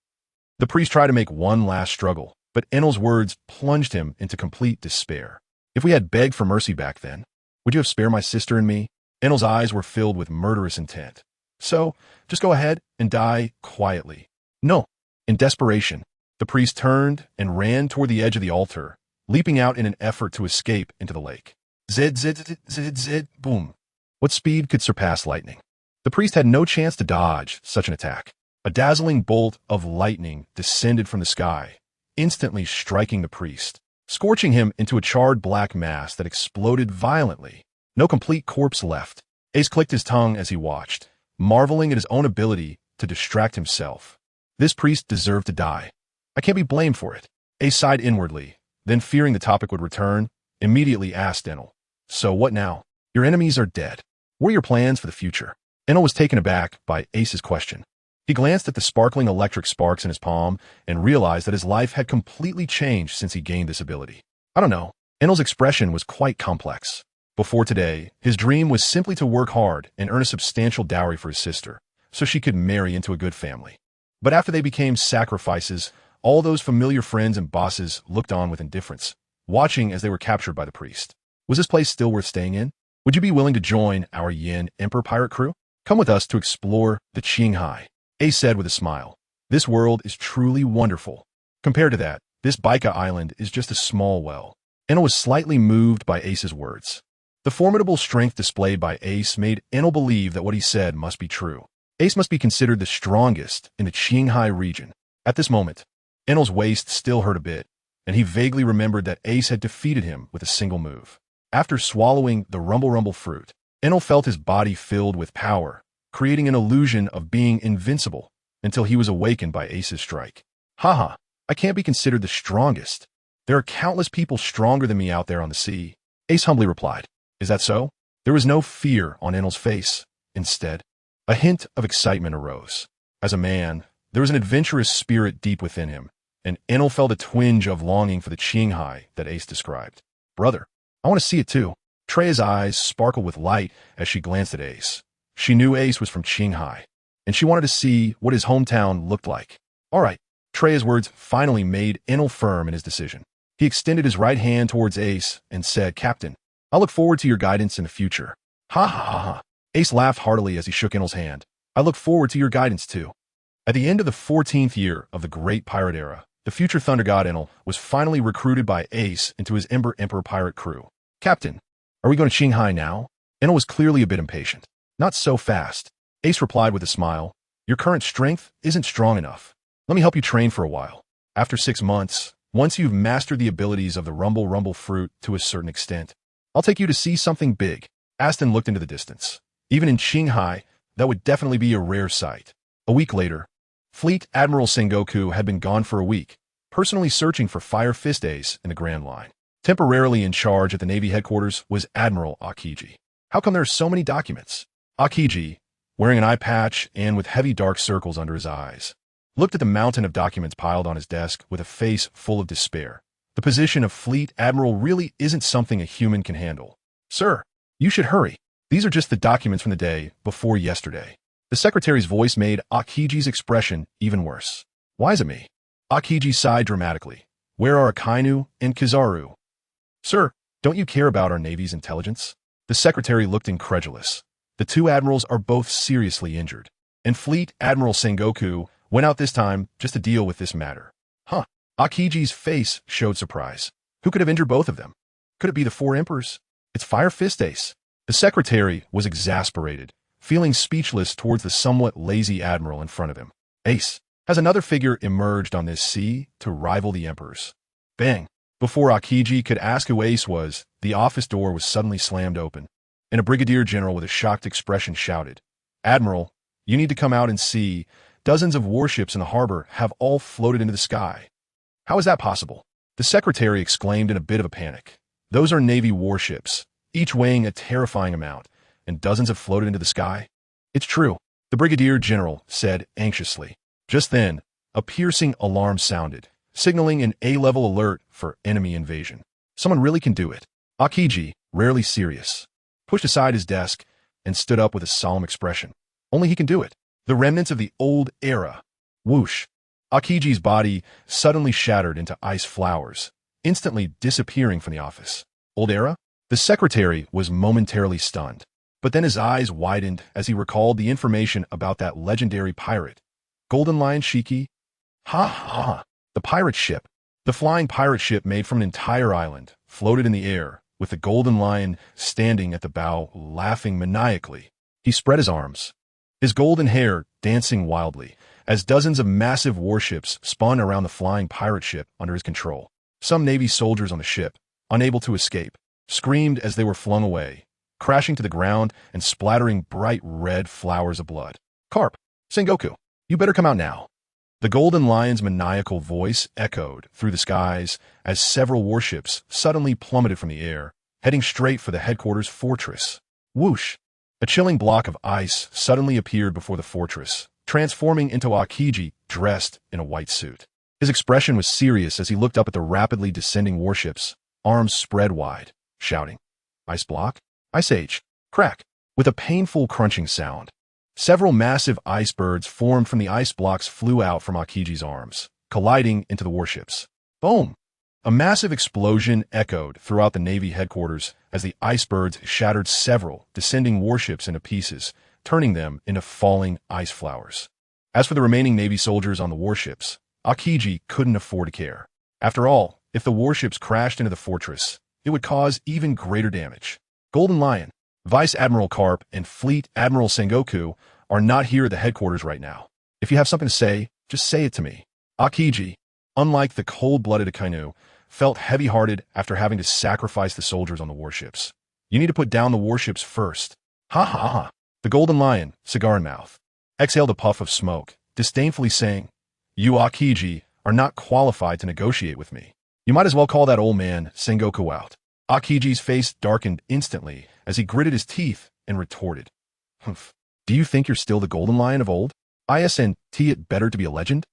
The priest tried to make one last struggle, but Enel's words plunged him into complete despair. If we had begged for mercy back then, would you have spared my sister and me? Enel's eyes were filled with murderous intent. So, just go ahead and die quietly. No. In desperation, the priest turned and ran toward the edge of the altar, leaping out in an effort to escape into the lake. Zed, zed, zed, zed, zed, boom. What speed could surpass lightning? The priest had no chance to dodge such an attack. A dazzling bolt of lightning descended from the sky, instantly striking the priest, scorching him into a charred black mass that exploded violently. No complete corpse left. Ace clicked his tongue as he watched, marveling at his own ability to distract himself. This priest deserved to die. I can't be blamed for it. Ace sighed inwardly, then fearing the topic would return, immediately asked Enel, So what now? Your enemies are dead. What are your plans for the future? Enel was taken aback by Ace's question. He glanced at the sparkling electric sparks in his palm and realized that his life had completely changed since he gained this ability. I don't know. Enel's expression was quite complex. Before today, his dream was simply to work hard and earn a substantial dowry for his sister, so she could marry into a good family. But after they became sacrifices, all those familiar friends and bosses looked on with indifference, watching as they were captured by the priest. Was this place still worth staying in? Would you be willing to join our Yin Emperor pirate crew? Come with us to explore the Qinghai. Ace said with a smile. This world is truly wonderful. Compared to that, this Baika Island is just a small well. Enel was slightly moved by Ace's words. The formidable strength displayed by Ace made Enel believe that what he said must be true. Ace must be considered the strongest in the Qinghai region. At this moment, Enel's waist still hurt a bit, and he vaguely remembered that Ace had defeated him with a single move. After swallowing the rumble fruit, Enel felt his body filled with power, creating an illusion of being invincible until he was awakened by Ace's strike. Haha, I can't be considered the strongest. There are countless people stronger than me out there on the sea. Ace humbly replied. Is that so? There was no fear on Enel's face. Instead, a hint of excitement arose. As a man, there was an adventurous spirit deep within him, and Enel felt a twinge of longing for the Qinghai that Ace described. Brother, I want to see it too. Treya's eyes sparkled with light as she glanced at Ace. She knew Ace was from Qinghai, and she wanted to see what his hometown looked like. All right, Treya's words finally made Enel firm in his decision. He extended his right hand towards Ace and said, "Captain, I look forward to your guidance in the future." Ha ha ha ha. Ace laughed heartily as he shook Enel's hand. "I look forward to your guidance too." At the end of the 14th year of the Great Pirate Era, the future Thunder God Enel was finally recruited by Ace into his Ember Emperor pirate crew. "Captain, are we going to Qinghai now?" Enel was clearly a bit impatient. "Not so fast." Ace replied with a smile. "Your current strength isn't strong enough. Let me help you train for a while. After 6 months, once you've mastered the abilities of the Rumble Rumble fruit to a certain extent, I'll take you to see something big." Aston looked into the distance. Even in Qinghai, that would definitely be a rare sight. A week later, Fleet Admiral Sengoku had been gone for a week, personally searching for Fire Fist Ace in the Grand Line. Temporarily in charge at the Navy headquarters was Admiral Akiji. How come there are so many documents? Akiji, wearing an eye patch and with heavy dark circles under his eyes, looked at the mountain of documents piled on his desk with a face full of despair. The position of Fleet Admiral really isn't something a human can handle. "Sir, you should hurry. These are just the documents from the day before yesterday." The secretary's voice made Akiji's expression even worse. "Why is it me?" Akiji sighed dramatically. "Where are Akainu and Kizaru?" "Sir, don't you care about our Navy's intelligence?" The secretary looked incredulous. "The two admirals are both seriously injured, and Fleet Admiral Sengoku went out this time just to deal with this matter." "Huh." Akiji's face showed surprise. "Who could have injured both of them? Could it be the four emperors? It's Fire Fist Ace." The secretary was exasperated, feeling speechless towards the somewhat lazy admiral in front of him. "Ace, has another figure emerged on this sea to rival the emperors?" Bang! Before Akiji could ask who Ace was, the office door was suddenly slammed open, and a brigadier general with a shocked expression shouted, "Admiral, you need to come out and see. Dozens of warships in the harbor have all floated into the sky." "How is that possible?" The secretary exclaimed in a bit of a panic. "Those are Navy warships, each weighing a terrifying amount, and dozens have floated into the sky." "It's true," the brigadier general said anxiously. Just then, a piercing alarm sounded, signaling an A-level alert for enemy invasion. Someone really can do it. Akiji, rarely serious, pushed aside his desk and stood up with a solemn expression. Only he can do it. The remnants of the old era. Whoosh. Akiji's body suddenly shattered into ice flowers, instantly disappearing from the office. Old era? The secretary was momentarily stunned, but then his eyes widened as he recalled the information about that legendary pirate. Golden Lion Shiki? Ha ha ha. The pirate ship. The flying pirate ship made from an entire island, floated in the air, with the Golden Lion standing at the bow, laughing maniacally. He spread his arms, his golden hair dancing wildly, as dozens of massive warships spun around the flying pirate ship under his control. Some Navy soldiers on the ship, unable to escape, screamed as they were flung away, crashing to the ground and splattering bright red flowers of blood. "Carp, Sengoku, you better come out now." The Golden Lion's maniacal voice echoed through the skies as several warships suddenly plummeted from the air, heading straight for the headquarters fortress. Whoosh! A chilling block of ice suddenly appeared before the fortress, transforming into Akiji dressed in a white suit. His expression was serious as he looked up at the rapidly descending warships, arms spread wide, shouting, "Ice block? Ice age! Crack!" With a painful crunching sound, several massive icebergs formed from the ice blocks flew out from Akiji's arms, colliding into the warships. Boom! A massive explosion echoed throughout the Navy headquarters as the icebergs shattered several descending warships into pieces, turning them into falling ice flowers. As for the remaining Navy soldiers on the warships, Akiji couldn't afford to care. After all, if the warships crashed into the fortress, it would cause even greater damage. Golden Lion, Vice Admiral Carp, and Fleet Admiral Sengoku are not here at the headquarters right now. If you have something to say, just say it to me. Akiji, unlike the cold-blooded Akainu, felt heavy-hearted after having to sacrifice the soldiers on the warships. "You need to put down the warships first." Ha ha ha. The Golden Lion, cigar in mouth, exhaled a puff of smoke, disdainfully saying, "You, Akiji, are not qualified to negotiate with me. You might as well call that old man Sengoku out." Akiji's face darkened instantly as he gritted his teeth and retorted, "Humph. Do you think you're still the Golden Lion of old? Isn't it better to be a legend?"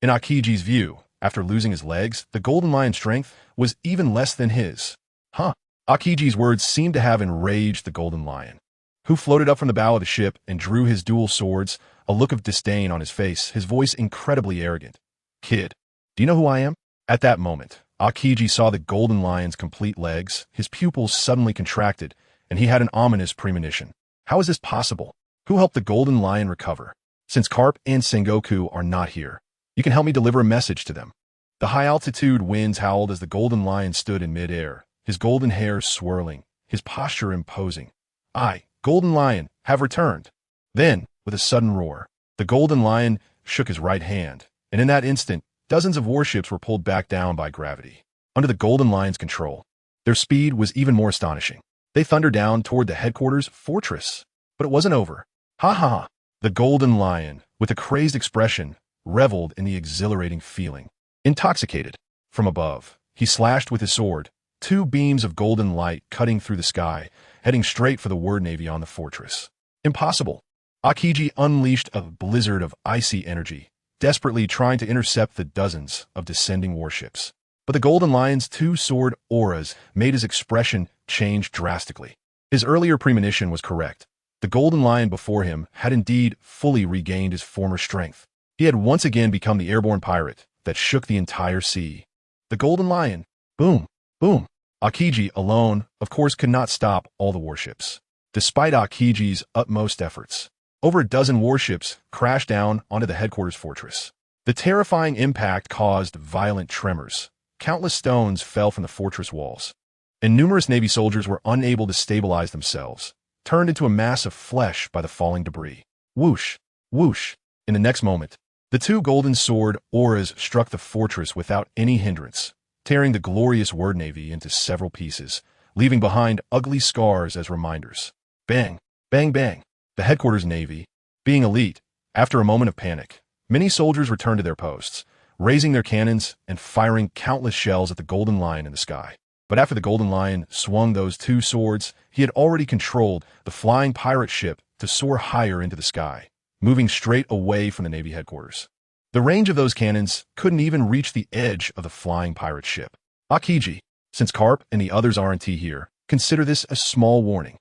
In Akiji's view, after losing his legs, the Golden Lion's strength was even less than his. Huh. Akiji's words seemed to have enraged the Golden Lion, who floated up from the bow of the ship and drew his dual swords, a look of disdain on his face, his voice incredibly arrogant. "Kid, do you know who I am?" At that moment, Akiji saw the golden lion's complete legs, his pupils suddenly contracted, and he had an ominous premonition. How is this possible? Who helped the golden lion recover? Since Carp and Sengoku are not here, you can help me deliver a message to them. The high-altitude winds howled as the golden lion stood in mid-air, his golden hair swirling, his posture imposing. I, Golden Lion, have returned. Then, with a sudden roar, the golden lion shook his right hand, and in that instant, dozens of warships were pulled back down by gravity. Under the golden lion's control, their speed was even more astonishing. They thundered down toward the headquarters fortress. But it wasn't over. Ha ha ha. The golden lion, with a crazed expression, reveled in the exhilarating feeling. Intoxicated. From above, he slashed with his sword, two beams of golden light cutting through the sky, heading straight for the Word Navy on the fortress. Impossible. Akiji unleashed a blizzard of icy energy, desperately trying to intercept the dozens of descending warships. But the golden lion's two-sword auras made his expression change drastically. His earlier premonition was correct. The golden lion before him had indeed fully regained his former strength. He had once again become the airborne pirate that shook the entire sea. The golden lion. Boom, boom. Akiji alone, of course, could not stop all the warships. Despite Akiji's utmost efforts, over a dozen warships crashed down onto the headquarters fortress. The terrifying impact caused violent tremors. Countless stones fell from the fortress walls, and numerous Navy soldiers were unable to stabilize themselves, turned into a mass of flesh by the falling debris. Whoosh, whoosh. In the next moment, the two golden sword auras struck the fortress without any hindrance, tearing the glorious Word Navy into several pieces, leaving behind ugly scars as reminders. Bang, bang, bang. The headquarters Navy, being elite, after a moment of panic, many soldiers returned to their posts, raising their cannons and firing countless shells at the golden lion in the sky. But after the golden lion swung those two swords, he had already controlled the flying pirate ship to soar higher into the sky, moving straight away from the Navy headquarters. The range of those cannons couldn't even reach the edge of the flying pirate ship. Akiji, since Carp and the others aren't here, consider this a small warning.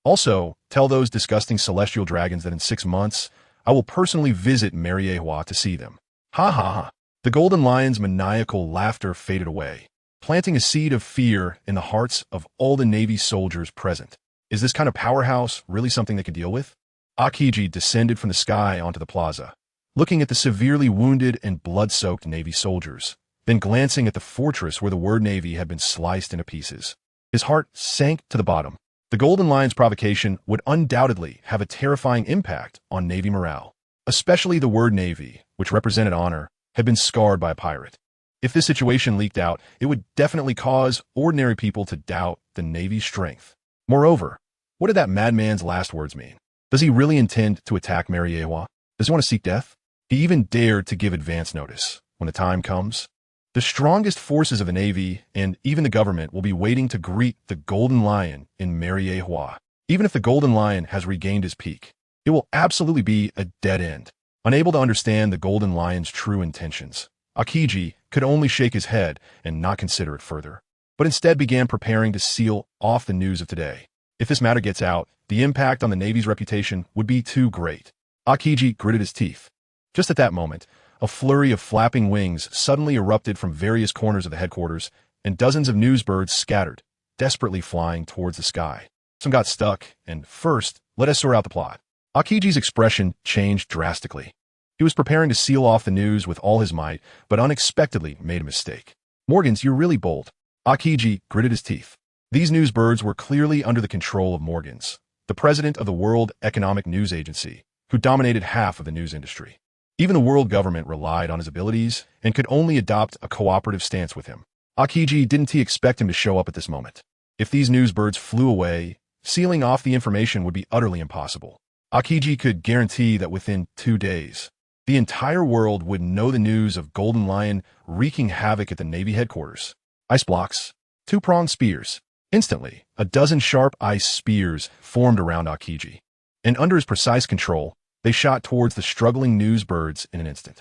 Also, tell those disgusting celestial dragons that in 6 months, I will personally visit Mariehua to see them. Ha ha ha. The golden lion's maniacal laughter faded away, planting a seed of fear in the hearts of all the Navy soldiers present. Is this kind of powerhouse really something they can deal with? Akiji descended from the sky onto the plaza, looking at the severely wounded and blood-soaked Navy soldiers, then glancing at the fortress where the Word Navy had been sliced into pieces. His heart sank to the bottom. The golden lion's provocation would undoubtedly have a terrifying impact on Navy morale, especially the Word Navy, which represented honor, had been scarred by a pirate. If this situation leaked out, it would definitely cause ordinary people to doubt the Navy's strength. Moreover, what did that madman's last words mean? Does he really intend to attack Mariehua? Does he want to seek death? He even dared to give advance notice. When the time comes, the strongest forces of the Navy and even the government will be waiting to greet the Golden Lion in Mariehua. Even if the Golden Lion has regained his peak, it will absolutely be a dead end. Unable to understand the Golden Lion's true intentions, Akiji could only shake his head and not consider it further, but instead began preparing to seal off the news of today. If this matter gets out, the impact on the Navy's reputation would be too great. Akiji gritted his teeth. Just at that moment, a flurry of flapping wings suddenly erupted from various corners of the headquarters, and dozens of newsbirds scattered, desperately flying towards the sky. Some got stuck, and first, let us sort out the plot. Akiji's expression changed drastically. He was preparing to seal off the news with all his might, but unexpectedly made a mistake. Morgans, you're really bold. Akiji gritted his teeth. These newsbirds were clearly under the control of Morgans, the president of the World Economic News Agency, who dominated half of the news industry. Even the world government relied on his abilities and could only adopt a cooperative stance with him. Akiji didn't expect him to show up at this moment. If these newsbirds flew away, sealing off the information would be utterly impossible. Akiji could guarantee that within 2 days, the entire world would know the news of Golden Lion wreaking havoc at the Navy headquarters. Ice blocks, two-pronged spears. Instantly, a dozen sharp ice spears formed around Akiji, and under his precise control, they shot towards the struggling newsbirds in an instant.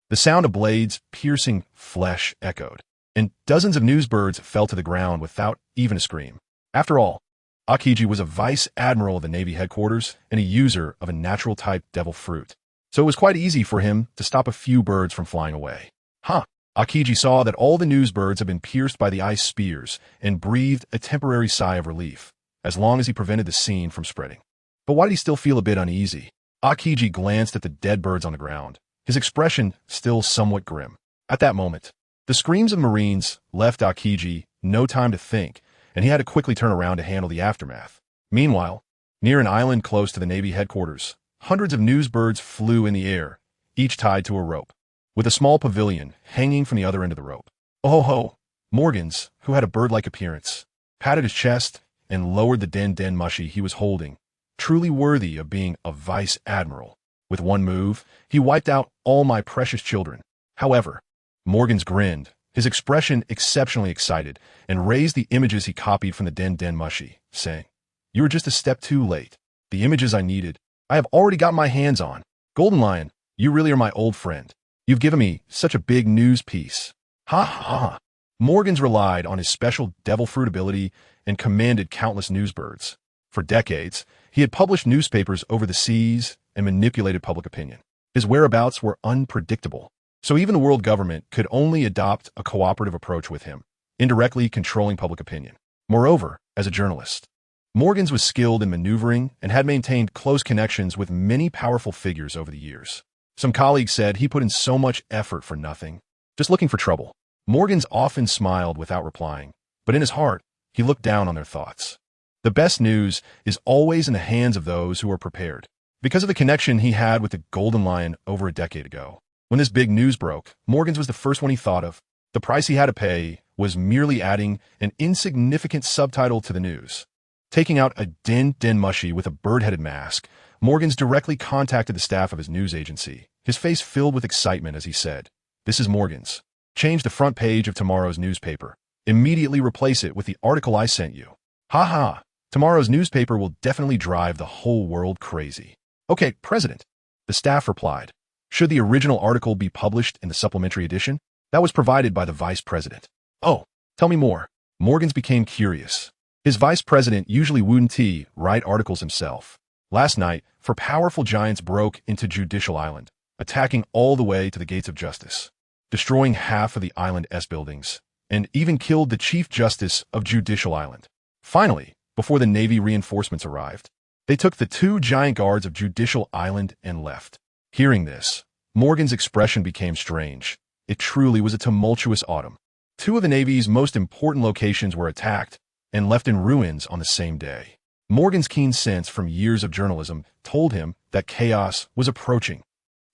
The sound of blades piercing flesh echoed, and dozens of newsbirds fell to the ground without even a scream. After all, Akiji was a vice admiral of the Navy headquarters and a user of a natural-type devil fruit, so it was quite easy for him to stop a few birds from flying away. Huh, Akiji saw that all the newsbirds had been pierced by the ice spears and breathed a temporary sigh of relief, as long as he prevented the scene from spreading. But why did he still feel a bit uneasy? Akiji glanced at the dead birds on the ground, his expression still somewhat grim. At that moment, the screams of Marines left Akiji no time to think, and he had to quickly turn around to handle the aftermath. Meanwhile, near an island close to the Navy headquarters, hundreds of newsbirds flew in the air, each tied to a rope, with a small pavilion hanging from the other end of the rope. Oh ho! Morgans, who had a bird-like appearance, patted his chest and lowered the den mushy he was holding, truly worthy of being a vice admiral. With one move, he wiped out all my precious children. However, Morgans grinned, his expression exceptionally excited, and raised the images he copied from the den mushy, saying, "You were just a step too late. The images I needed, I have already got my hands on. Golden Lion, you really are my old friend. You've given me such a big news piece." Ha ha ha. Morgans relied on his special devil fruit ability and commanded countless newsbirds. For decades, he had published newspapers over the seas and manipulated public opinion. His whereabouts were unpredictable, so even the world government could only adopt a cooperative approach with him, indirectly controlling public opinion. Moreover, as a journalist, Morgans was skilled in maneuvering and had maintained close connections with many powerful figures over the years. Some colleagues said he put in so much effort for nothing, just looking for trouble. Morgans often smiled without replying, but in his heart, he looked down on their thoughts. The best news is always in the hands of those who are prepared. Because of the connection he had with the Golden Lion over a decade ago, when this big news broke, Morgans was the first one he thought of. The price he had to pay was merely adding an insignificant subtitle to the news. Taking out a den mushy with a bird-headed mask, Morgans directly contacted the staff of his news agency, his face filled with excitement as he said, "This is Morgans. Change the front page of tomorrow's newspaper. Immediately replace it with the article I sent you." Ha ha! Tomorrow's newspaper will definitely drive the whole world crazy. "Okay, President," the staff replied. "Should the original article be published in the supplementary edition?" That was provided by the vice president. "Oh, tell me more." Morgans became curious. His vice president usually wouldn't write articles himself. Last night, four powerful giants broke into Judicial Island, attacking all the way to the gates of justice, destroying half of the island's buildings, and even killed the Chief Justice of Judicial Island. Finally, before the Navy reinforcements arrived, they took the two giant guards of Judicial Island and left. Hearing this, Morgan's expression became strange. It truly was a tumultuous autumn. Two of the Navy's most important locations were attacked and left in ruins on the same day. Morgan's keen sense from years of journalism told him that chaos was approaching.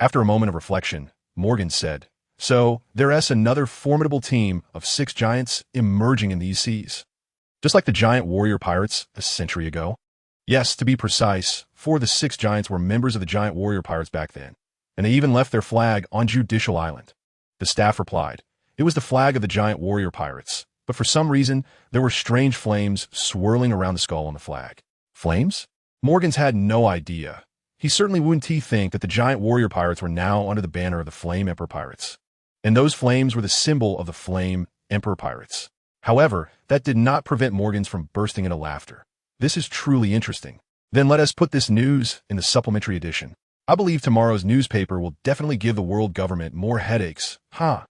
After a moment of reflection, Morgan said, "So, there's another formidable team of 6 giants emerging in these seas. Just like the giant warrior pirates a century ago?" "Yes, to be precise, 4 of the 6 giants were members of the giant warrior pirates back then, and they even left their flag on Judicial Island." The staff replied, "It was the flag of the giant warrior pirates, but for some reason, there were strange flames swirling around the skull on the flag." Flames? Morgans had no idea. He certainly wouldn't think that the giant warrior pirates were now under the banner of the Flame Emperor Pirates. And those flames were the symbol of the Flame Emperor Pirates. However, that did not prevent Morgans from bursting into laughter. "This is truly interesting. Then let us put this news in the supplementary edition. I believe tomorrow's newspaper will definitely give the world government more headaches." Huh?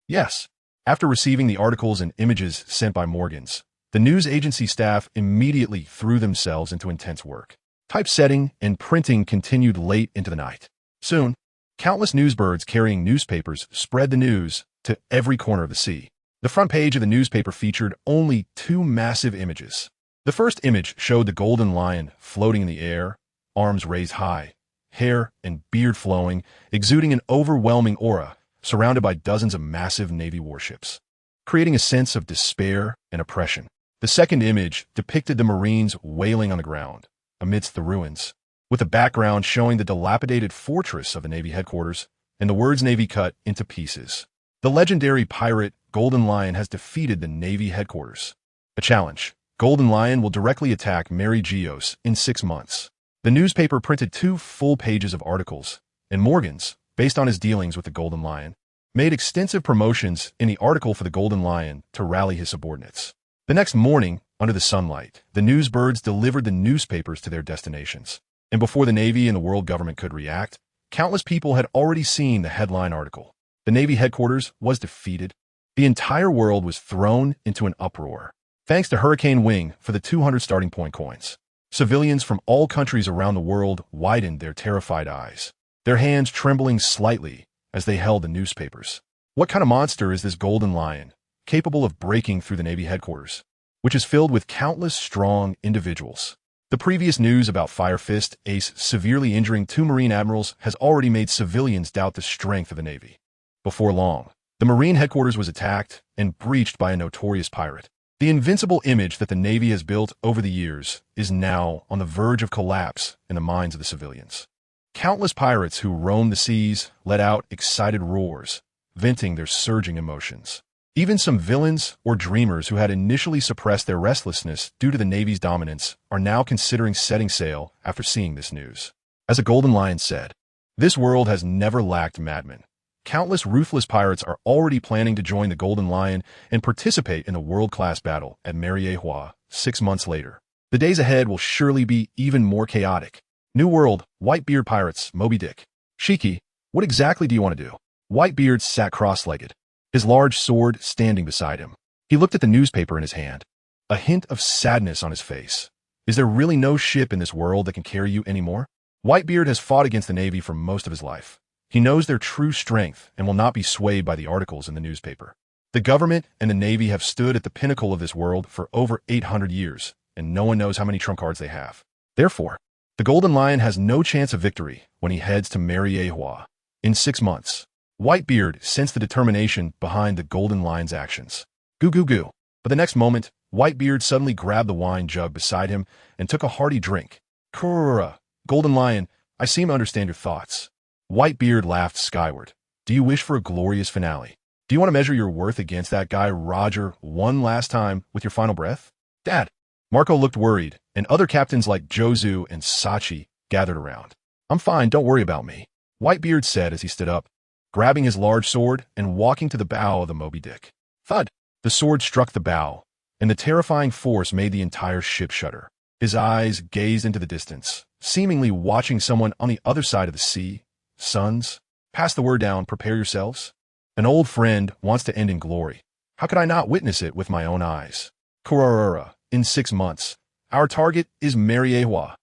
Yes. After receiving the articles and images sent by Morgans, the news agency staff immediately threw themselves into intense work. Typesetting and printing continued late into the night. Soon, countless newsbirds carrying newspapers spread the news to every corner of the sea. The front page of the newspaper featured only 2 massive images. The first image showed the Golden Lion floating in the air, arms raised high, hair and beard flowing, exuding an overwhelming aura, surrounded by dozens of massive Navy warships, creating a sense of despair and oppression. The second image depicted the Marines wailing on the ground, amidst the ruins, with a background showing the dilapidated fortress of the Navy headquarters and the words Navy cut into pieces. The legendary pirate Golden Lion has defeated the Navy headquarters. A challenge. Golden Lion will directly attack Mary Geos in 6 months. The newspaper printed 2 full pages of articles, and Morgans, based on his dealings with the Golden Lion, made extensive promotions in the article for the Golden Lion to rally his subordinates. The next morning, under the sunlight, the newsbirds delivered the newspapers to their destinations. And before the Navy and the world government could react, countless people had already seen the headline article. The Navy headquarters was defeated. The entire world was thrown into an uproar. Thanks to Hurricane Wing for the 200 starting point coins. Civilians from all countries around the world widened their terrified eyes, their hands trembling slightly as they held the newspapers. What kind of monster is this Golden Lion, capable of breaking through the Navy headquarters, which is filled with countless strong individuals? The previous news about Fire Fist Ace severely injuring 2 Marine admirals has already made civilians doubt the strength of the Navy. Before long, the Marine headquarters was attacked and breached by a notorious pirate. The invincible image that the Navy has built over the years is now on the verge of collapse in the minds of the civilians. Countless pirates who roamed the seas let out excited roars, venting their surging emotions. Even some villains or dreamers who had initially suppressed their restlessness due to the Navy's dominance are now considering setting sail after seeing this news. As a Golden Lion said, "This world has never lacked madmen. Countless ruthless pirates are already planning to join the Golden Lion and participate in a world-class battle at Mariejois 6 months later. The days ahead will surely be even more chaotic." New World, Whitebeard Pirates, Moby Dick. Shiki, what exactly do you want to do? Whitebeard sat cross-legged, his large sword standing beside him. He looked at the newspaper in his hand, a hint of sadness on his face. Is there really no ship in this world that can carry you anymore? Whitebeard has fought against the Navy for most of his life. He knows their true strength and will not be swayed by the articles in the newspaper. The government and the Navy have stood at the pinnacle of this world for over 800 years, and no one knows how many trump cards they have. Therefore, the Golden Lion has no chance of victory when he heads to Mariejois in 6 months. Whitebeard sensed the determination behind the Golden Lion's actions. Goo goo goo. But the next moment, Whitebeard suddenly grabbed the wine jug beside him and took a hearty drink. Kurura, Golden Lion, I seem to understand your thoughts. Whitebeard laughed skyward. Do you wish for a glorious finale? Do you want to measure your worth against that guy Roger one last time with your final breath? Dad. Marco looked worried, and other captains like Jozu and Sachi gathered around. I'm fine, don't worry about me, Whitebeard said as he stood up, grabbing his large sword and walking to the bow of the Moby Dick. Thud! The sword struck the bow, and the terrifying force made the entire ship shudder. His eyes gazed into the distance, seemingly watching someone on the other side of the sea. Sons, pass the word down, prepare yourselves. An old friend wants to end in glory. How could I not witness it with my own eyes? Kurarara, in 6 months. Our target is Mariejois.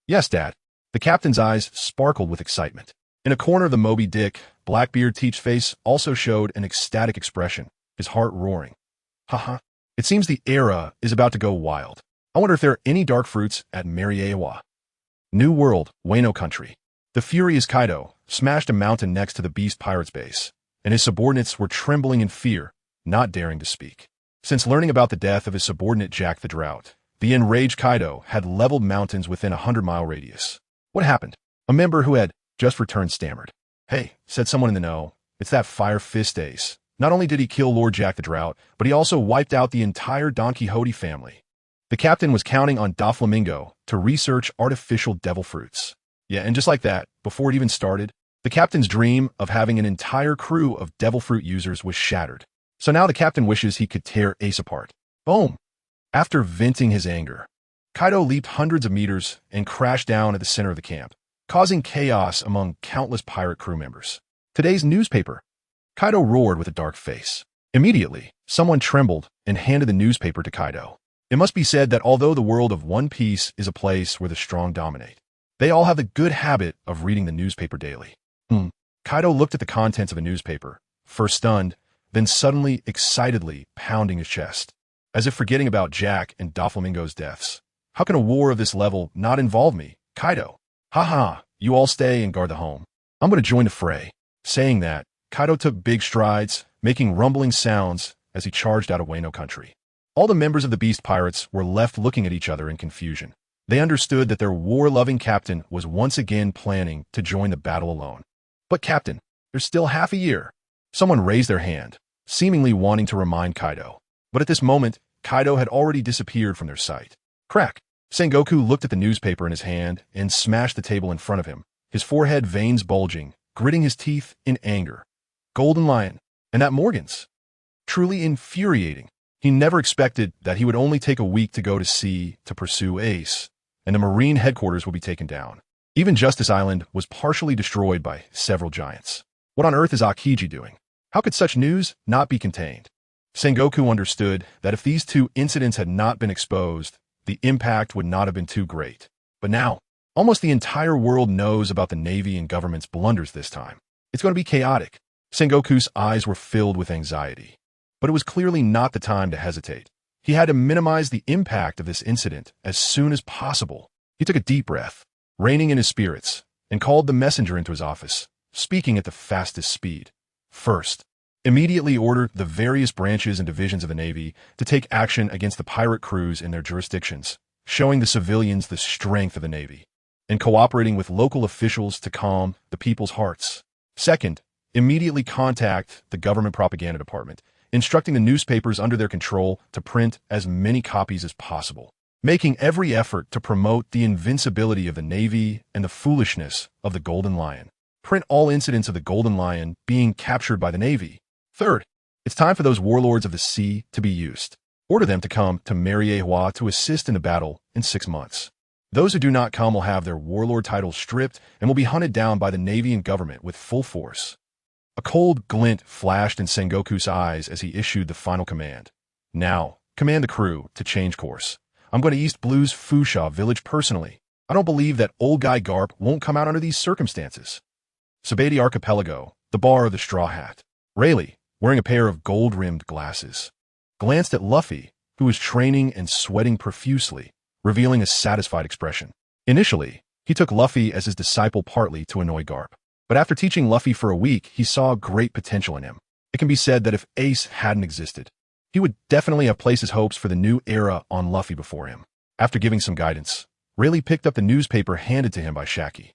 Yes, Dad. The captain's eyes sparkled with excitement. In a corner of the Moby Dick, Blackbeard Teach's face also showed an ecstatic expression, his heart roaring. Haha, it seems the era is about to go wild. I wonder if there are any dark fruits at Mariejois. New World, Wano Country. The furious Kaido smashed a mountain next to the Beast Pirates base, and his subordinates were trembling in fear, not daring to speak. Since learning about the death of his subordinate Jack the Drought, the enraged Kaido had leveled mountains within a 100-mile radius. What happened? A member who had just returned stammered. Hey, said someone in the know, it's that Fire Fist Ace. Not only did he kill Lord Jack the Drought, but he also wiped out the entire Don Quixote family. The captain was counting on Doflamingo to research artificial devil fruits. Yeah, and just like that, before it even started, the captain's dream of having an entire crew of devil fruit users was shattered. So now the captain wishes he could tear Ace apart. Boom! After venting his anger, Kaido leaped hundreds of meters and crashed down at the center of the camp, causing chaos among countless pirate crew members. Today's newspaper. Kaido roared with a dark face. Immediately, someone trembled and handed the newspaper to Kaido. It must be said that although the world of One Piece is a place where the strong dominate, they all have the good habit of reading the newspaper daily. Kaido looked at the contents of a newspaper, first stunned, then suddenly, excitedly pounding his chest, as if forgetting about Jack and Doflamingo's deaths. How can a war of this level not involve me, Kaido? Haha, you all stay and guard the home. I'm going to join the fray. Saying that, Kaido took big strides, making rumbling sounds as he charged out of Wano Country. All the members of the Beast Pirates were left looking at each other in confusion. They understood that their war-loving captain was once again planning to join the battle alone. But Captain, there's still half a year. Someone raised their hand, seemingly wanting to remind Kaido. But at this moment, Kaido had already disappeared from their sight. Crack! Sengoku looked at the newspaper in his hand and smashed the table in front of him, his forehead veins bulging, gritting his teeth in anger. Golden Lion, and that Morgan's. Truly infuriating. He never expected that he would only take a week to go to sea to pursue Ace, and the Marine headquarters would be taken down. Even Justice Island was partially destroyed by several giants. What on earth is Aokiji doing? How could such news not be contained? Sengoku understood that if these two incidents had not been exposed, the impact would not have been too great. But now, almost the entire world knows about the Navy and government's blunders this time. It's going to be chaotic. Sengoku's eyes were filled with anxiety. But it was clearly not the time to hesitate. He had to minimize the impact of this incident as soon as possible. He took a deep breath, reining in his spirits, and called the messenger into his office, speaking at the fastest speed. First, immediately order the various branches and divisions of the Navy to take action against the pirate crews in their jurisdictions, showing the civilians the strength of the Navy, and cooperating with local officials to calm the people's hearts. Second, immediately contact the government propaganda department, instructing the newspapers under their control to print as many copies as possible, making every effort to promote the invincibility of the Navy and the foolishness of the Golden Lion. Print all incidents of the Golden Lion being captured by the Navy. Third, it's time for those warlords of the sea to be used. Order them to come to Mariejois to assist in the battle in 6 months. Those who do not come will have their warlord titles stripped and will be hunted down by the Navy and government with full force. A cold glint flashed in Sengoku's eyes as he issued the final command. Now, command the crew to change course. I'm going to East Blue's Fusha village personally. I don't believe that old guy Garp won't come out under these circumstances. Sabati Archipelago, the bar of the Straw Hat. Rayleigh, wearing a pair of gold-rimmed glasses, glanced at Luffy, who was training and sweating profusely, revealing a satisfied expression. Initially, he took Luffy as his disciple partly to annoy Garp. But after teaching Luffy for a week, he saw great potential in him. It can be said that if Ace hadn't existed, he would definitely have placed his hopes for the new era on Luffy before him. After giving some guidance, Rayleigh picked up the newspaper handed to him by Shaki.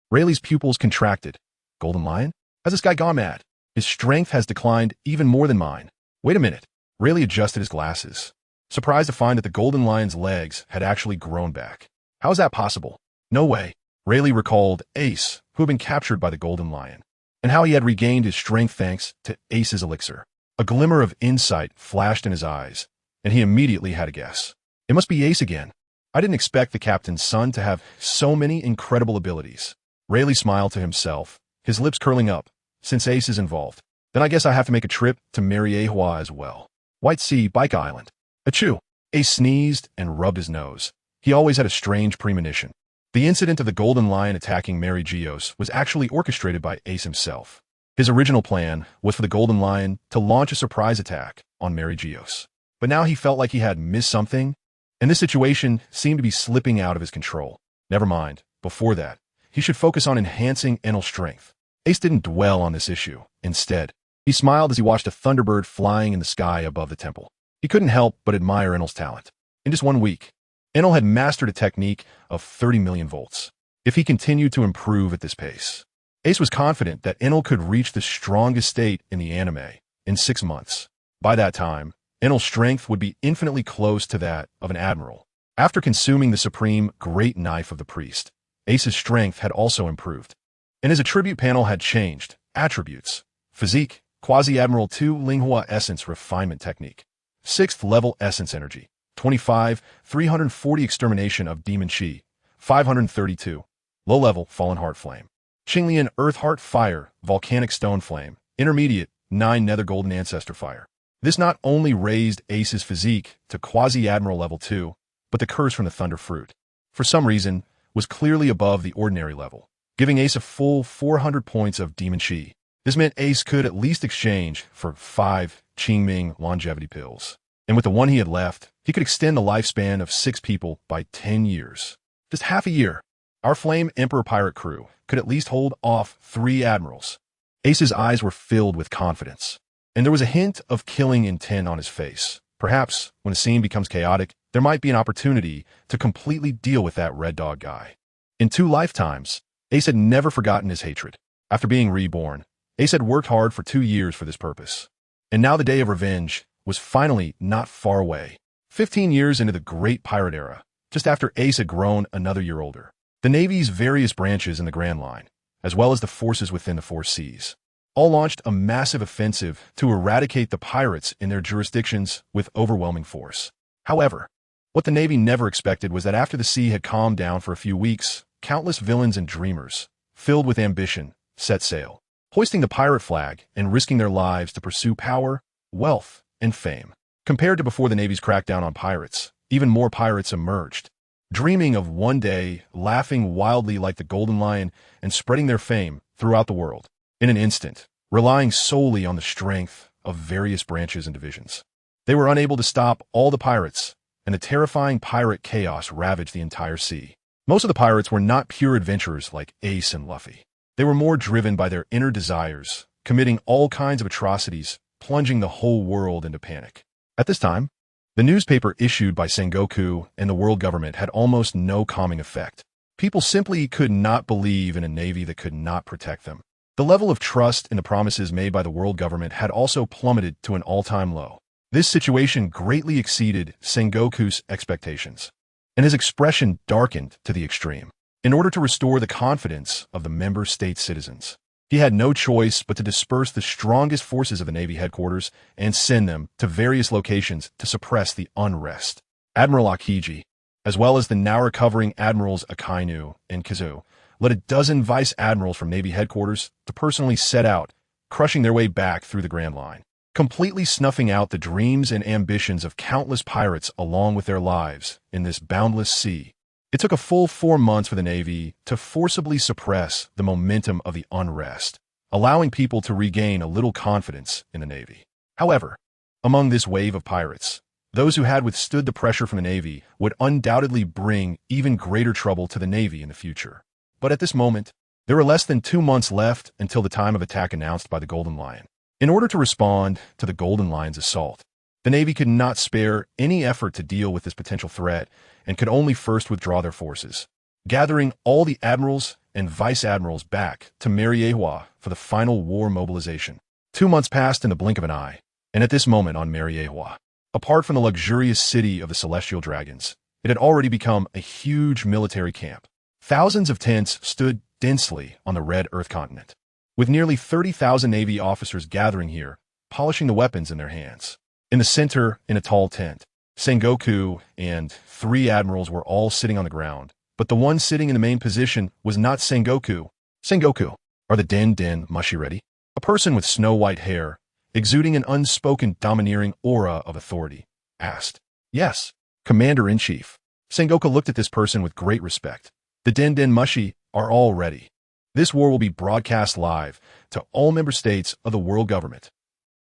Rayleigh's pupils contracted. Golden Lion? Has this guy gone mad? His strength has declined even more than mine. Wait a minute. Rayleigh adjusted his glasses, surprised to find that the Golden Lion's legs had actually grown back. How is that possible? No way. Rayleigh recalled Ace, who had been captured by the Golden Lion, and how he had regained his strength thanks to Ace's elixir. A glimmer of insight flashed in his eyes, and he immediately had a guess. It must be Ace again. I didn't expect the captain's son to have so many incredible abilities. Rayleigh smiled to himself, his lips curling up. Since Ace is involved, then I guess I have to make a trip to Mariejois as well. White Sea, Bike Island. Achoo! Ace sneezed and rubbed his nose. He always had a strange premonition. The incident of the Golden Lion attacking Mariejois was actually orchestrated by Ace himself. His original plan was for the Golden Lion to launch a surprise attack on Mariejois. But now he felt like he had missed something, and this situation seemed to be slipping out of his control. Never mind, before that, he should focus on enhancing Enel's strength. Ace didn't dwell on this issue. Instead, he smiled as he watched a thunderbird flying in the sky above the temple. He couldn't help but admire Enel's talent. In just 1 week, Enel had mastered a technique of 30 million volts. If he continued to improve at this pace, Ace was confident that Enel could reach the strongest state in the anime in 6 months. By that time, Enel's strength would be infinitely close to that of an admiral. After consuming the supreme great knife of the priest, Ace's strength had also improved, and his attribute panel had changed. Attributes: Physique, Quasi-Admiral 2 Linghua Essence Refinement Technique, 6th Level Essence Energy, 25, 340 Extermination of Demon Chi, 532, Low Level Fallen Heart Flame, Qinglian Earth Heart Fire, Volcanic Stone Flame, Intermediate, 9 Nether Golden Ancestor Fire. This not only raised Ace's physique to Quasi-Admiral Level 2, but the curse from the Thunder Fruit, for some reason, was clearly above the ordinary level, giving Ace a full 400 points of Demon Chi. This meant Ace could at least exchange for 5 Qingming longevity pills. And with the one he had left, he could extend the lifespan of 6 people by 10 years. Just half a year. Our Flame Emperor pirate crew could at least hold off 3 admirals. Ace's eyes were filled with confidence, and there was a hint of killing intent on his face. Perhaps, when a scene becomes chaotic, there might be an opportunity to completely deal with that Red Dog guy. In 2 lifetimes, Ace had never forgotten his hatred. After being reborn, Ace had worked hard for 2 years for this purpose. And now the day of revenge was finally not far away. 15 years into the Great Pirate Era, just after Ace had grown another year older, the Navy's various branches in the Grand Line, as well as the forces within the 4 seas, all launched a massive offensive to eradicate the pirates in their jurisdictions with overwhelming force. However, what the Navy never expected was that after the sea had calmed down for a few weeks, countless villains and dreamers, filled with ambition, set sail. hoisting the pirate flag and risking their lives to pursue power, wealth, and fame. Compared to before the Navy's crackdown on pirates, even more pirates emerged, dreaming of one day laughing wildly like the Golden Lion and spreading their fame throughout the world. In an instant, relying solely on the strength of various branches and divisions. They were unable to stop all the pirates, and the terrifying pirate chaos ravaged the entire sea. Most of the pirates were not pure adventurers like Ace and Luffy. They were more driven by their inner desires, committing all kinds of atrocities, plunging the whole world into panic. At this time, the newspaper issued by Sengoku and the world government had almost no calming effect. People simply could not believe in a navy that could not protect them. The level of trust in the promises made by the world government had also plummeted to an all-time low. This situation greatly exceeded Sengoku's expectations, and his expression darkened to the extreme. In order to restore the confidence of the member state citizens, he had no choice but to disperse the strongest forces of the Navy headquarters and send them to various locations to suppress the unrest. Admiral Akiji, as well as the now-recovering Admirals Akainu and Kizu, led a dozen vice admirals from Navy headquarters to personally set out, crushing their way back through the Grand Line, completely snuffing out the dreams and ambitions of countless pirates along with their lives in this boundless sea. It took a full 4 months for the Navy to forcibly suppress the momentum of the unrest, allowing people to regain a little confidence in the Navy. However, among this wave of pirates, those who had withstood the pressure from the Navy would undoubtedly bring even greater trouble to the Navy in the future. But at this moment, there were less than 2 months left until the time of attack announced by the Golden Lion. In order to respond to the Golden Lion's assault, the Navy could not spare any effort to deal with this potential threat and could only first withdraw their forces, gathering all the admirals and vice admirals back to Mariewa for the final war mobilization. 2 months passed in the blink of an eye, and at this moment on Mariewa, apart from the luxurious city of the Celestial Dragons, it had already become a huge military camp. Thousands of tents stood densely on the red Earth continent, with nearly 30,000 Navy officers gathering here, polishing the weapons in their hands. In the center, in a tall tent, Sengoku and 3 admirals were all sitting on the ground, but the one sitting in the main position was not Sengoku. Sengoku, are the Den Den Mushi ready? A person with snow-white hair, exuding an unspoken domineering aura of authority, asked. Yes, Commander-in-Chief. Sengoku looked at this person with great respect. The Den Den Mushi are all ready. This war will be broadcast live to all member states of the world government.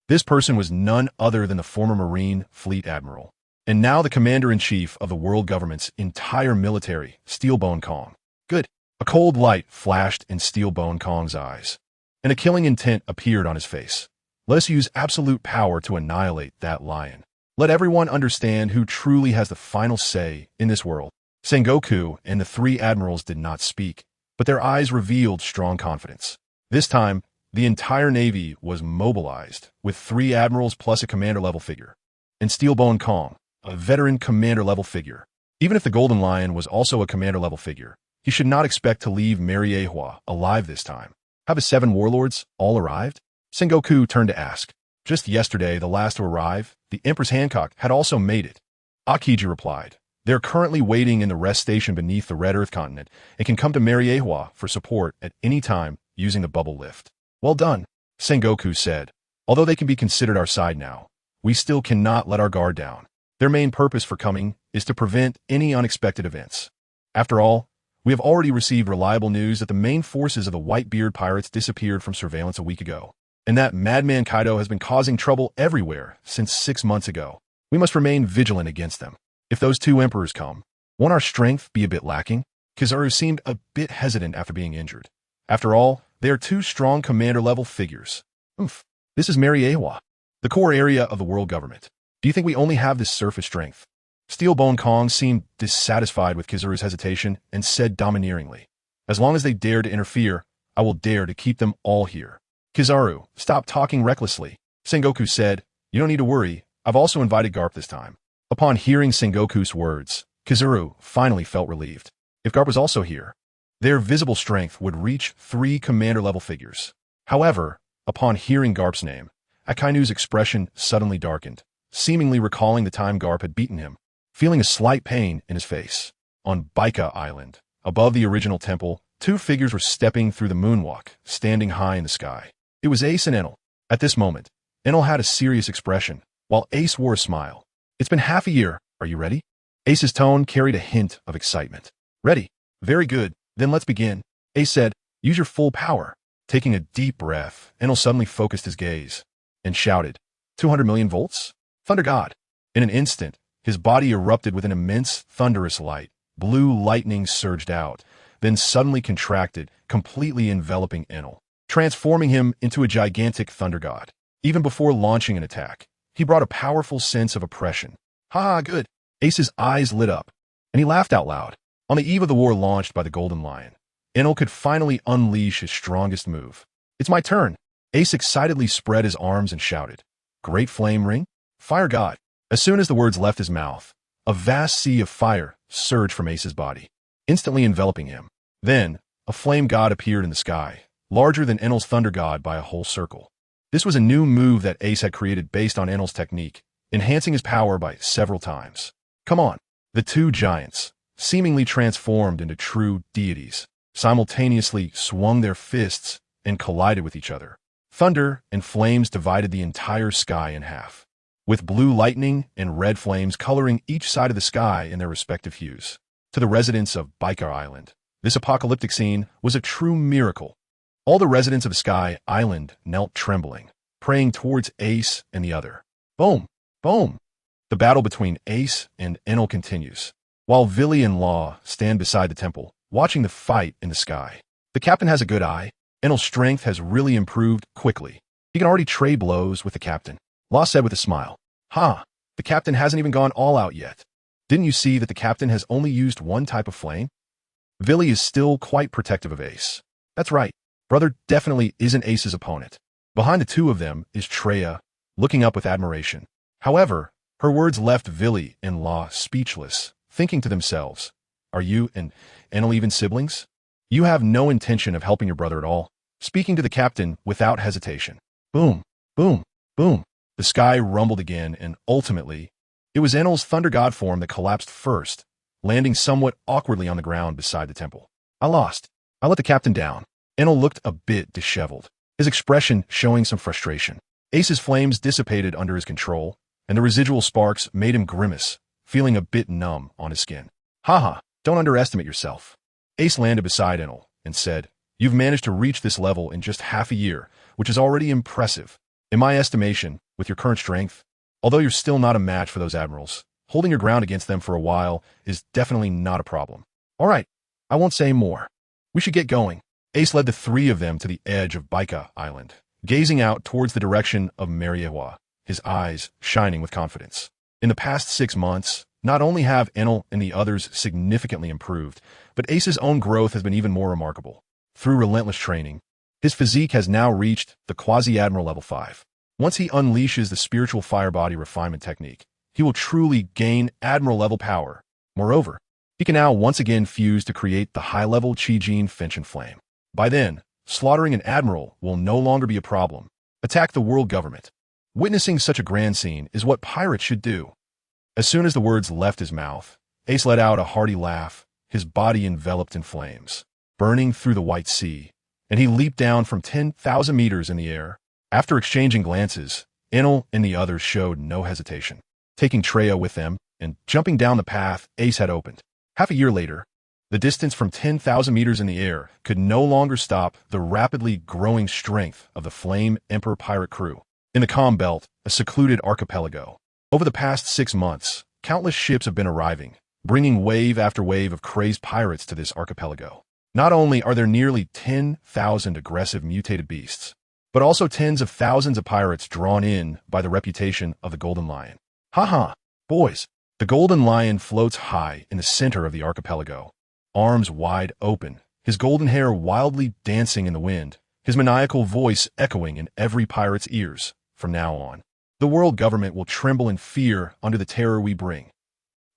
This person was none other than the former Marine Fleet Admiral, and now the Commander-in-Chief of the world government's entire military, Steelbone Kong. Good. A cold light flashed in Steelbone Kong's eyes, and a killing intent appeared on his face. Let us use absolute power to annihilate that lion. Let everyone understand who truly has the final say in this world. Sengoku and the 3 admirals did not speak, but their eyes revealed strong confidence. This time, the entire Navy was mobilized, with 3 admirals plus a commander-level figure, and Steelbone Kong, a veteran commander-level figure. Even if the Golden Lion was also a commander-level figure, he should not expect to leave Mariewa alive this time. Have the 7 warlords all arrived? Sengoku turned to ask. Just yesterday, the last to arrive, the Empress Hancock, had also made it. Akiji replied. They are currently waiting in the rest station beneath the Red Earth continent and can come to Mariewa for support at any time using the bubble lift. Well done, Sengoku said. Although they can be considered our side now, we still cannot let our guard down. Their main purpose for coming is to prevent any unexpected events. After all, we have already received reliable news that the main forces of the Whitebeard pirates disappeared from surveillance a week ago, and that Madman Kaido has been causing trouble everywhere since 6 months ago. We must remain vigilant against them. If those 2 emperors come, won't our strength be a bit lacking? Kizaru seemed a bit hesitant after being injured. After all, they are 2 strong commander-level figures. This is Mariewa, the core area of the world government. Do you think we only have this surface strength? Steelbone Kong seemed dissatisfied with Kizaru's hesitation and said domineeringly, as long as they dare to interfere, I will dare to keep them all here. Kizaru, stop talking recklessly. Sengoku said, you don't need to worry, I've also invited Garp this time. Upon hearing Sengoku's words, Kizaru finally felt relieved. If Garp was also here, their visible strength would reach 3 commander-level figures. However, upon hearing Garp's name, Akainu's expression suddenly darkened, seemingly recalling the time Garp had beaten him. Feeling a slight pain in his face. On Baika Island, above the original temple, Two figures were stepping through the moonwalk, standing high in the sky. It was Ace and Enel. At this moment, Enel had a serious expression, while Ace wore a smile. It's been half a year. Are you ready? Ace's tone carried a hint of excitement. Ready. Very good. Then let's begin. Ace said, use your full power. Taking a deep breath, Enel suddenly focused his gaze and shouted, 200 million volts? Thunder God. In an instant, his body erupted with an immense, thunderous light. Blue lightning surged out, then suddenly contracted, completely enveloping Enel, transforming him into a gigantic thunder god. Even before launching an attack, he brought a powerful sense of oppression. Ha, good. Ace's eyes lit up, and he laughed out loud. On the eve of the war launched by the Golden Lion, Enel could finally unleash his strongest move. It's my turn. Ace excitedly spread his arms and shouted, Great Flame Ring? Fire God. As soon as the words left his mouth, a vast sea of fire surged from Ace's body, instantly enveloping him. Then, a flame god appeared in the sky, larger than Enel's thunder god by a whole circle. This was a new move that Ace had created based on Enel's technique, enhancing his power by several times. Come on. The two giants, seemingly transformed into true deities, simultaneously swung their fists and collided with each other. Thunder and flames divided the entire sky in half, with blue lightning and red flames coloring each side of the sky in their respective hues. To the residents of Baikar Island, this apocalyptic scene was a true miracle. All the residents of Sky Island knelt trembling, praying towards Ace and the other. Boom! Boom! The battle between Ace and Enel continues, while Villy and Law stand beside the temple, watching the fight in the sky. The captain has a good eye. Enel's strength has really improved quickly. He can already trade blows with the captain. Law said with a smile, the captain hasn't even gone all out yet. Didn't you see that the captain has only used one type of flame? Villy is still quite protective of Ace. That's right. Brother definitely isn't Ace's opponent. Behind the two of them is Treya, looking up with admiration. However, her words left Villy and Law speechless, thinking to themselves, are you and Enel even siblings? You have no intention of helping your brother at all. Speaking to the captain without hesitation. Boom, boom, boom. The sky rumbled again, and ultimately, it was Enel's thunder god form that collapsed first, landing somewhat awkwardly on the ground beside the temple. I lost. I let the captain down. Enel looked a bit disheveled, his expression showing some frustration. Ace's flames dissipated under his control, and the residual sparks made him grimace, feeling a bit numb on his skin. Don't underestimate yourself. Ace landed beside Enel and said, You've managed to reach this level in just half a year, which is already impressive. In my estimation, with your current strength, although you're still not a match for those admirals, holding your ground against them for a while is definitely not a problem. All right, I won't say more. We should get going. Ace led the three of them to the edge of Baikar Island, gazing out towards the direction of Mariewa, his eyes shining with confidence. In the past 6 months, not only have Enel and the others significantly improved, but Ace's own growth has been even more remarkable. Through relentless training, his physique has now reached the Quasi-Admiral level 5. Once he unleashes the spiritual fire body refinement technique, he will truly gain Admiral-level power. Moreover, he can now once again fuse to create the high-level Qi-Jin Fenchen Flame. By then, slaughtering an admiral will no longer be a problem. Attack the world government. Witnessing such a grand scene is what pirates should do. As soon as the words left his mouth, Ace let out a hearty laugh, his body enveloped in flames, burning through the white sea, and he leaped down from 10,000 meters in the air. After exchanging glances, Enel and the others showed no hesitation, taking Treya with them and jumping down the path Ace had opened. Half a year later, the distance from 10,000 meters in the air could no longer stop the rapidly growing strength of the Flame Emperor pirate crew. In the Calm Belt, a secluded archipelago, over the past 6 months, countless ships have been arriving, bringing wave after wave of crazed pirates to this archipelago. Not only are there nearly 10,000 aggressive mutated beasts, but also tens of thousands of pirates drawn in by the reputation of the Golden Lion. Boys, the Golden Lion floats high in the center of the archipelago, arms wide open, his golden hair wildly dancing in the wind, his maniacal voice echoing in every pirate's ears. From now on, the world government will tremble in fear under the terror we bring.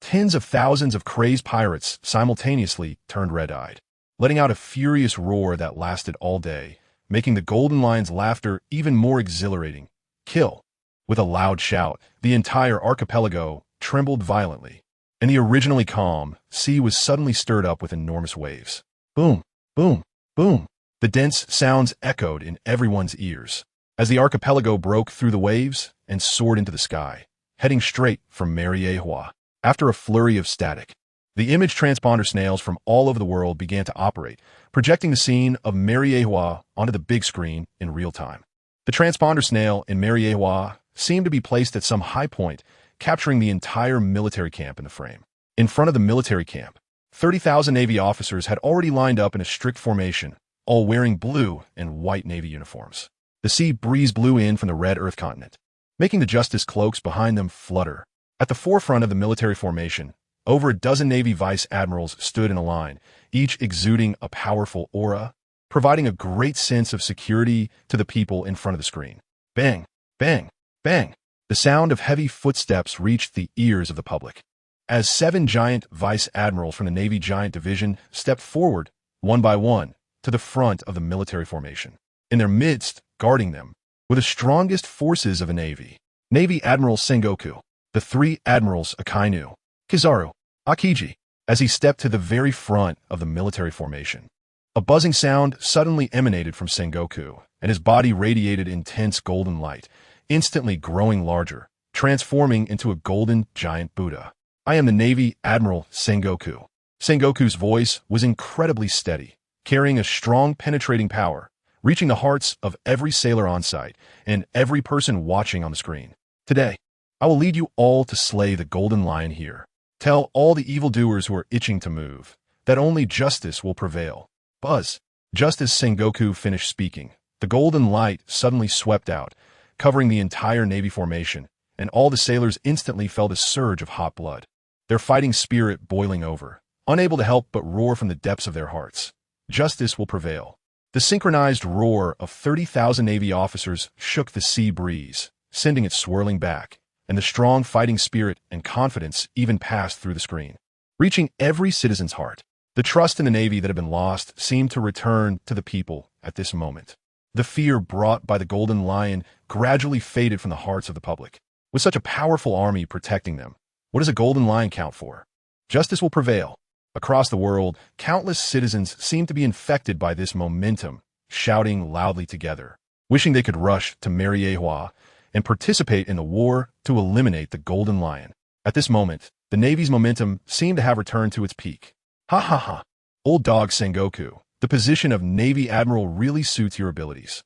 Tens of thousands of crazed pirates simultaneously turned red-eyed, letting out a furious roar that lasted all day, making the Golden Lion's laughter even more exhilarating. Kill! With a loud shout, the entire archipelago trembled violently, and the originally calm sea was suddenly stirred up with enormous waves. Boom! Boom, boom. The dense sounds echoed in everyone's ears as the archipelago broke through the waves and soared into the sky, heading straight for Mariehua. After a flurry of static, the image transponder snails from all over the world began to operate, projecting the scene of Mariehua onto the big screen in real time. The transponder snail in Mariehua seemed to be placed at some high point, capturing the entire military camp in the frame. In front of the military camp, 30,000 Navy officers had already lined up in a strict formation, all wearing blue and white Navy uniforms. The sea breeze blew in from the red Earth continent, making the Justice cloaks behind them flutter. At the forefront of the military formation, over a dozen Navy vice admirals stood in a line, each exuding a powerful aura, providing a great sense of security to the people in front of the screen. Bang, bang, bang. The sound of heavy footsteps reached the ears of the public, as 7 giant vice admirals from the Navy Giant Division stepped forward, one by one, to the front of the military formation. In their midst, guarding them, were the strongest forces of a Navy. Navy Admiral Sengoku, the 3 admirals Akainu, Kizaru, Akiji, as he stepped to the very front of the military formation. A buzzing sound suddenly emanated from Sengoku, and his body radiated intense golden light, instantly growing larger, transforming into a golden giant Buddha. I am the Navy Admiral Sengoku. Sengoku's voice was incredibly steady, carrying a strong penetrating power, reaching the hearts of every sailor on site and every person watching on the screen. Today, I will lead you all to slay the Golden Lion here. Tell all the evildoers who are itching to move that only justice will prevail. Buzz. Just as Sengoku finished speaking, the golden light suddenly swept out, covering the entire Navy formation, and all the sailors instantly felt a surge of hot blood, their fighting spirit boiling over, unable to help but roar from the depths of their hearts. Justice will prevail. The synchronized roar of 30,000 Navy officers shook the sea breeze, sending it swirling back, and the strong fighting spirit and confidence even passed through the screen, reaching every citizen's heart. The trust in the Navy that had been lost seemed to return to the people at this moment. The fear brought by the Golden Lion gradually faded from the hearts of the public. With such a powerful army protecting them, what does a Golden Lion count for? Justice will prevail. Across the world, countless citizens seemed to be infected by this momentum, shouting loudly together, wishing they could rush to Mariehua and participate in the war to eliminate the Golden Lion. At this moment, the Navy's momentum seemed to have returned to its peak. Ha ha ha. Old dog Sengoku, the position of Navy Admiral really suits your abilities.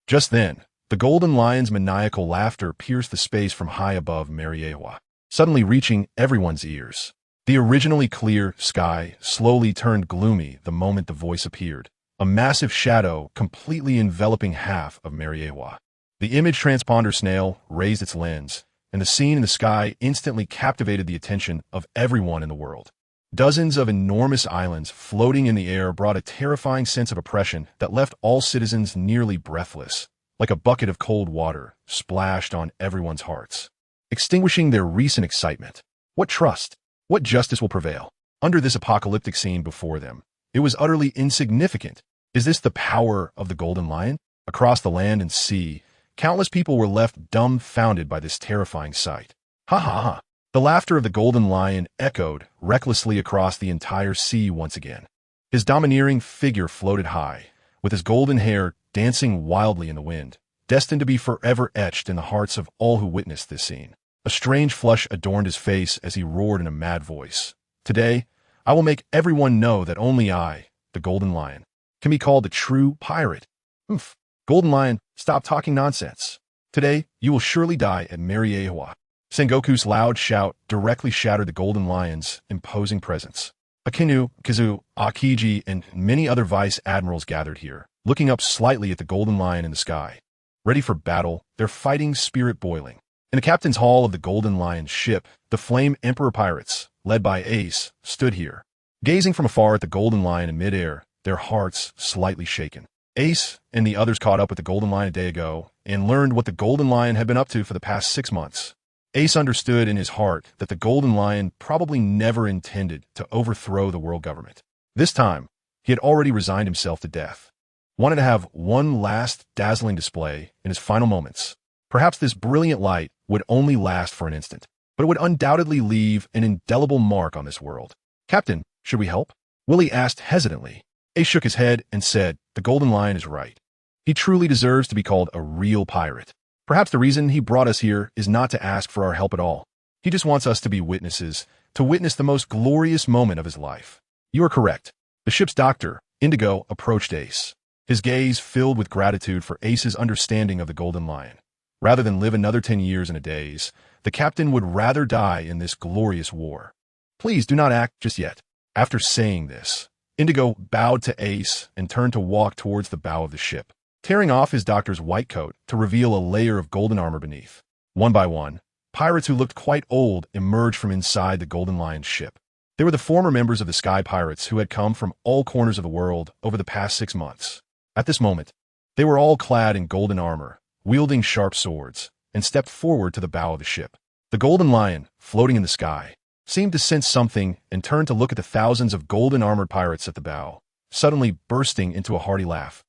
Just then, the Golden Lion's maniacal laughter pierced the space from high above Mariehua, suddenly reaching everyone's ears. The originally clear sky slowly turned gloomy the moment the voice appeared, a massive shadow completely enveloping half of Mariehua. The image transponder snail raised its lens, and the scene in the sky instantly captivated the attention of everyone in the world. Dozens of enormous islands floating in the air brought a terrifying sense of oppression that left all citizens nearly breathless, like a bucket of cold water splashed on everyone's hearts, extinguishing their recent excitement. What trust? What justice will prevail? Under this apocalyptic scene before them, it was utterly insignificant. Is this the power of the Golden Lion? Across the land and sea, countless people were left dumbfounded by this terrifying sight. Ha ha ha. The laughter of the Golden Lion echoed recklessly across the entire sea once again. His domineering figure floated high, with his golden hair dancing wildly in the wind, destined to be forever etched in the hearts of all who witnessed this scene. A strange flush adorned his face as he roared in a mad voice. Today, I will make everyone know that only I, the Golden Lion, can be called the true pirate. Oof. Golden Lion, stop talking nonsense. Today, you will surely die at Mariehua. Sengoku's loud shout directly shattered the Golden Lion's imposing presence. Akinu, Kizu, Akiji, and many other vice admirals gathered here, looking up slightly at the Golden Lion in the sky. Ready for battle, their fighting spirit boiling. In the captain's hall of the Golden Lion's ship, the Flame Emperor pirates, led by Ace, stood here, gazing from afar at the Golden Lion in midair, their hearts slightly shaken. Ace and the others caught up with the Golden Lion a day ago and learned what the Golden Lion had been up to for the past 6 months. Ace understood in his heart that the Golden Lion probably never intended to overthrow the world government. This time, he had already resigned himself to death, wanted to have one last dazzling display in his final moments. Perhaps this brilliant light would only last for an instant, but it would undoubtedly leave an indelible mark on this world. Captain, should we help? Willie asked hesitantly, Ace shook his head and said, "The Golden Lion is right. He truly deserves to be called a real pirate. Perhaps the reason he brought us here is not to ask for our help at all. He just wants us to be witnesses, to witness the most glorious moment of his life." "You are correct." The ship's doctor, Indigo, approached Ace, his gaze filled with gratitude for Ace's understanding of the Golden Lion. Rather than live another 10 years in a daze, the captain would rather die in this glorious war. "Please do not act just yet." After saying this, Indigo bowed to Ace and turned to walk towards the bow of the ship, tearing off his doctor's white coat to reveal a layer of golden armor beneath. One by one, pirates who looked quite old emerged from inside the Golden Lion's ship. They were the former members of the Sky Pirates who had come from all corners of the world over the past 6 months. At this moment, they were all clad in golden armor, wielding sharp swords, and stepped forward to the bow of the ship. The Golden Lion, floating in the sky, seemed to sense something and turned to look at the thousands of golden-armored pirates at the bow, suddenly bursting into a hearty laugh.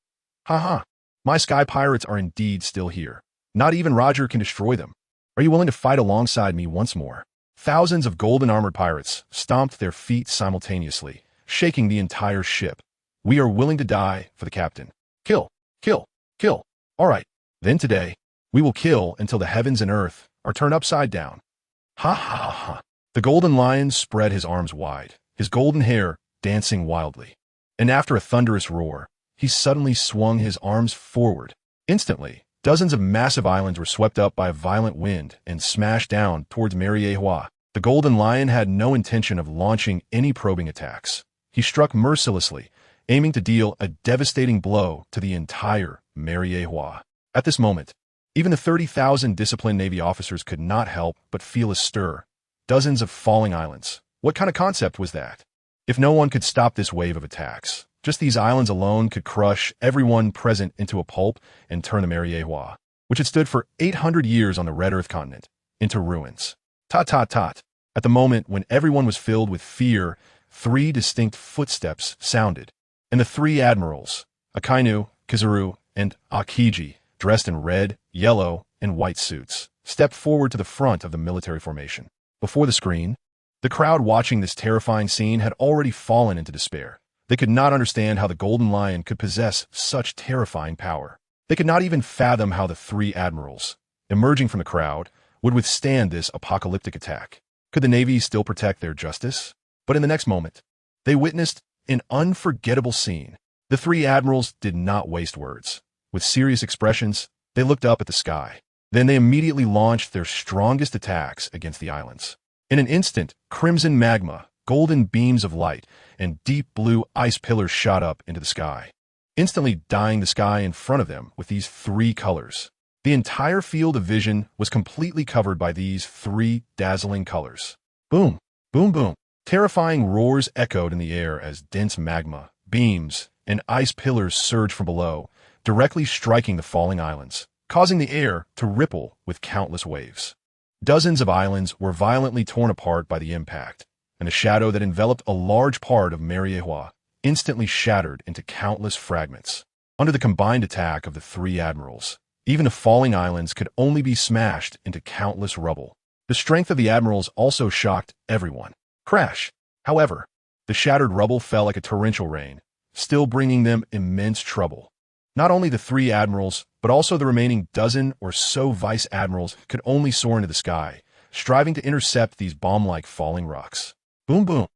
"Ha ha! My Sky Pirates are indeed still here. Not even Roger can destroy them. Are you willing to fight alongside me once more?" Thousands of golden-armored pirates stomped their feet simultaneously, shaking the entire ship. "We are willing to die for the captain. Kill, kill, kill. All right, then today, we will kill until the heavens and earth are turned upside down." Ha ha ha. The Golden Lion spread his arms wide, his golden hair dancing wildly. And after a thunderous roar, he suddenly swung his arms forward. Instantly, dozens of massive islands were swept up by a violent wind and smashed down towards Mariehua. The Golden Lion had no intention of launching any probing attacks. He struck mercilessly, aiming to deal a devastating blow to the entire Mariehua. At this moment, even the 30,000 disciplined Navy officers could not help but feel a stir. Dozens of falling islands. What kind of concept was that? If no one could stop this wave of attacks, just these islands alone could crush everyone present into a pulp and turn the Mariehua, which had stood for 800 years on the Red Earth continent, into ruins. Tot tot tot. At the moment when everyone was filled with fear, 3 distinct footsteps sounded, and the 3 admirals, Akainu, Kizaru, and Akiji, dressed in red, yellow, and white suits, stepped forward to the front of the military formation. Before the screen, the crowd watching this terrifying scene had already fallen into despair. They could not understand how the Golden Lion could possess such terrifying power. They could not even fathom how the 3 admirals, emerging from the crowd, would withstand this apocalyptic attack. Could the Navy still protect their justice? But in the next moment, they witnessed an unforgettable scene. The 3 admirals did not waste words. With serious expressions, they looked up at the sky. Then they immediately launched their strongest attacks against the islands. In an instant, crimson magma, golden beams of light, and deep blue ice pillars shot up into the sky, instantly dyeing the sky in front of them with these 3 colors. The entire field of vision was completely covered by these 3 dazzling colors. Boom, boom, boom. Terrifying roars echoed in the air as dense magma, beams, and ice pillars surged from below, directly striking the falling islands, causing the air to ripple with countless waves. Dozens of islands were violently torn apart by the impact, and the shadow that enveloped a large part of Mariehua instantly shattered into countless fragments. Under the combined attack of the 3 admirals, even the falling islands could only be smashed into countless rubble. The strength of the admirals also shocked everyone. Crash! However, the shattered rubble fell like a torrential rain, still bringing them immense trouble. Not only the 3 admirals, but also the remaining dozen or so vice admirals could only soar into the sky, striving to intercept these bomb-like falling rocks. Boom boom!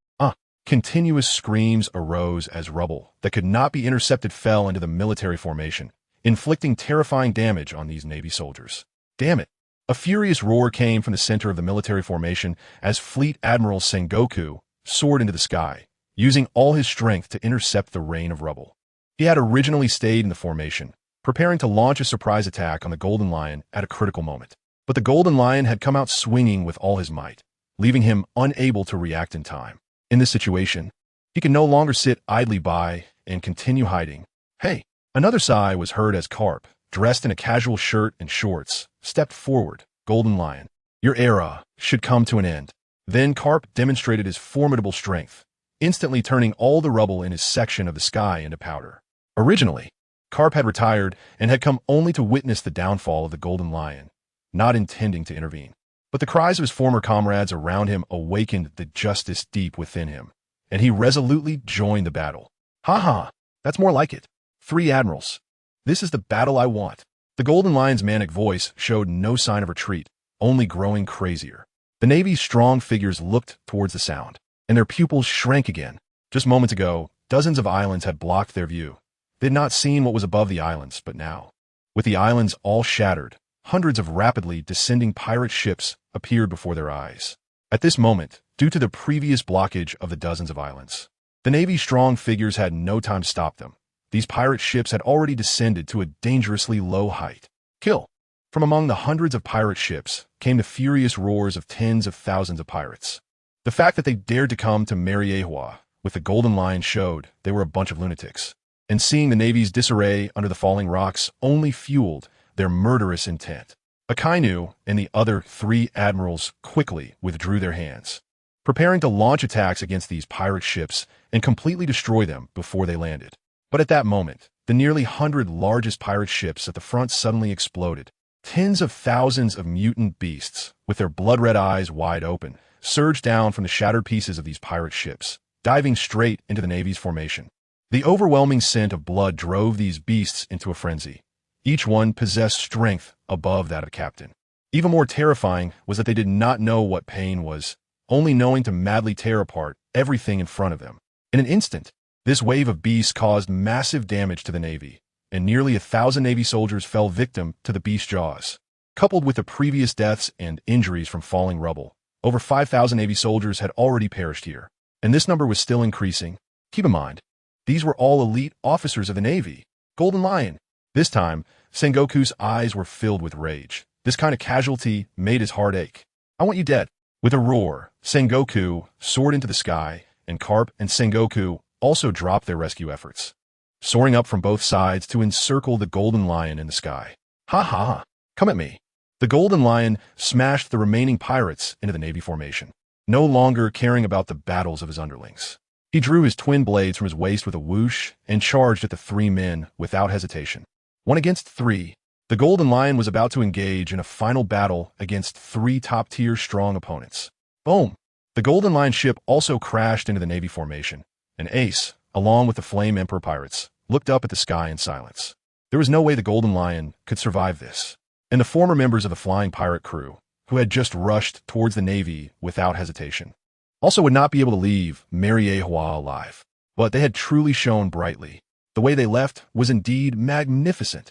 Continuous screams arose as rubble that could not be intercepted fell into the military formation, inflicting terrifying damage on these Navy soldiers. Damn it! A furious roar came from the center of the military formation as Fleet Admiral Sengoku soared into the sky, using all his strength to intercept the rain of rubble. He had originally stayed in the formation, preparing to launch a surprise attack on the Golden Lion at a critical moment. But the Golden Lion had come out swinging with all his might, leaving him unable to react in time. In this situation, he could no longer sit idly by and continue hiding. Hey! Another sigh was heard as Carp, dressed in a casual shirt and shorts, stepped forward. Golden Lion, your era should come to an end. Then Carp demonstrated his formidable strength, instantly turning all the rubble in his section of the sky into powder. Originally, Carp had retired and had come only to witness the downfall of the Golden Lion, not intending to intervene. But the cries of his former comrades around him awakened the justice deep within him, and he resolutely joined the battle. Ha ha! That's more like it. 3 admirals. This is the battle I want. The Golden Lion's manic voice showed no sign of retreat, only growing crazier. The Navy's strong figures looked towards the sound, and their pupils shrank again. Just moments ago, dozens of islands had blocked their view. They had not seen what was above the islands, but now, with the islands all shattered, hundreds of rapidly descending pirate ships appeared before their eyes. At this moment, due to the previous blockage of the dozens of islands, the Navy's strong figures had no time to stop them. These pirate ships had already descended to a dangerously low height. Kill! From among the hundreds of pirate ships came the furious roars of tens of thousands of pirates. The fact that they dared to come to Mariejois with the Golden Lion showed they were a bunch of lunatics, and seeing the Navy's disarray under the falling rocks only fueled their murderous intent. Akainu and the other 3 admirals quickly withdrew their hands, preparing to launch attacks against these pirate ships and completely destroy them before they landed. But at that moment, the nearly 100 largest pirate ships at the front suddenly exploded. Tens of thousands of mutant beasts, with their blood-red eyes wide open, surged down from the shattered pieces of these pirate ships, diving straight into the Navy's formation. The overwhelming scent of blood drove these beasts into a frenzy. Each one possessed strength above that of the captain. Even more terrifying was that they did not know what pain was, only knowing to madly tear apart everything in front of them. In an instant, this wave of beasts caused massive damage to the Navy, and nearly 1,000 Navy soldiers fell victim to the beast jaws. Coupled with the previous deaths and injuries from falling rubble, over 5,000 Navy soldiers had already perished here, and this number was still increasing. Keep in mind, these were all elite officers of the Navy. Golden Lion. This time, Sengoku's eyes were filled with rage. This kind of casualty made his heart ache. I want you dead. With a roar, Sengoku soared into the sky, and Carp and Sengoku also dropped their rescue efforts, soaring up from both sides to encircle the Golden Lion in the sky. Ha ha ha, come at me. The Golden Lion smashed the remaining pirates into the Navy formation, no longer caring about the battles of his underlings. He drew his twin blades from his waist with a whoosh and charged at the 3 men without hesitation. 1 against 3, the Golden Lion was about to engage in a final battle against 3 top-tier strong opponents. Boom! The Golden Lion ship also crashed into the Navy formation, and Ace, along with the Flame Emperor pirates, looked up at the sky in silence. There was no way the Golden Lion could survive this, and the former members of the flying pirate crew, who had just rushed towards the Navy without hesitation, also would not be able to leave Mariejois alive. But they had truly shone brightly. The way they left was indeed magnificent.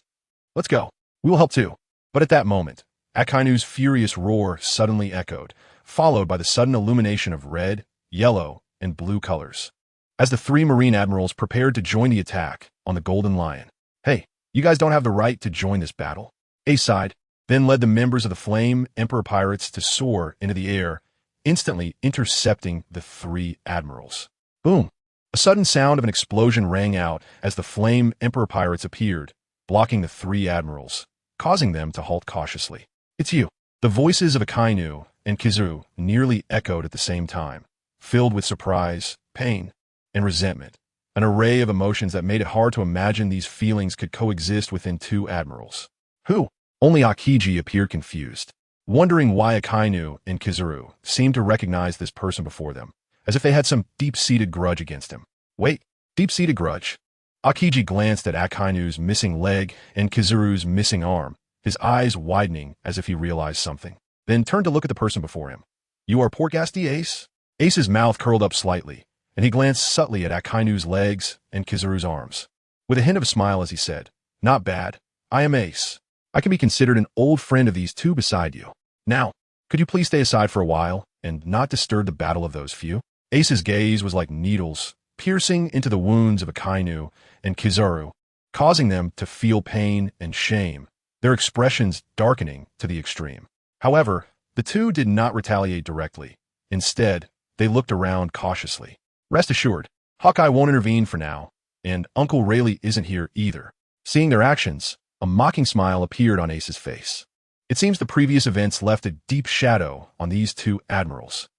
Let's go. We will help too. But at that moment, Akainu's furious roar suddenly echoed, followed by the sudden illumination of red, yellow, and blue colors, as the 3 Marine admirals prepared to join the attack on the Golden Lion. Hey, you guys don't have the right to join this battle. Ace sighed, then led the members of the Flame Emperor pirates to soar into the air, instantly intercepting the 3 admirals. Boom! A sudden sound of an explosion rang out as the Flame Emperor pirates appeared, blocking the 3 admirals, causing them to halt cautiously. It's you. The voices of Akainu and Kizaru nearly echoed at the same time, filled with surprise, pain, and resentment, an array of emotions that made it hard to imagine these feelings could coexist within 2 admirals. Who? Only Akiji appeared confused, wondering why Akainu and Kizaru seemed to recognize this person before them, as if they had some deep-seated grudge against him. Wait, deep-seated grudge? Akiji glanced at Akainu's missing leg and Kizaru's missing arm, his eyes widening as if he realized something, then turned to look at the person before him. You are Portgasty, Ace? Ace's mouth curled up slightly, and he glanced subtly at Akainu's legs and Kizaru's arms, with a hint of a smile as he said, Not bad. I am Ace. I can be considered an old friend of these 2 beside you. Now, could you please stay aside for a while and not disturb the battle of those few? Ace's gaze was like needles, piercing into the wounds of Akainu and Kizaru, causing them to feel pain and shame, their expressions darkening to the extreme. However, the 2 did not retaliate directly. Instead, they looked around cautiously. Rest assured, Hawkeye won't intervene for now, and Uncle Rayleigh isn't here either. Seeing their actions, a mocking smile appeared on Ace's face. It seems the previous events left a deep shadow on these 2 admirals.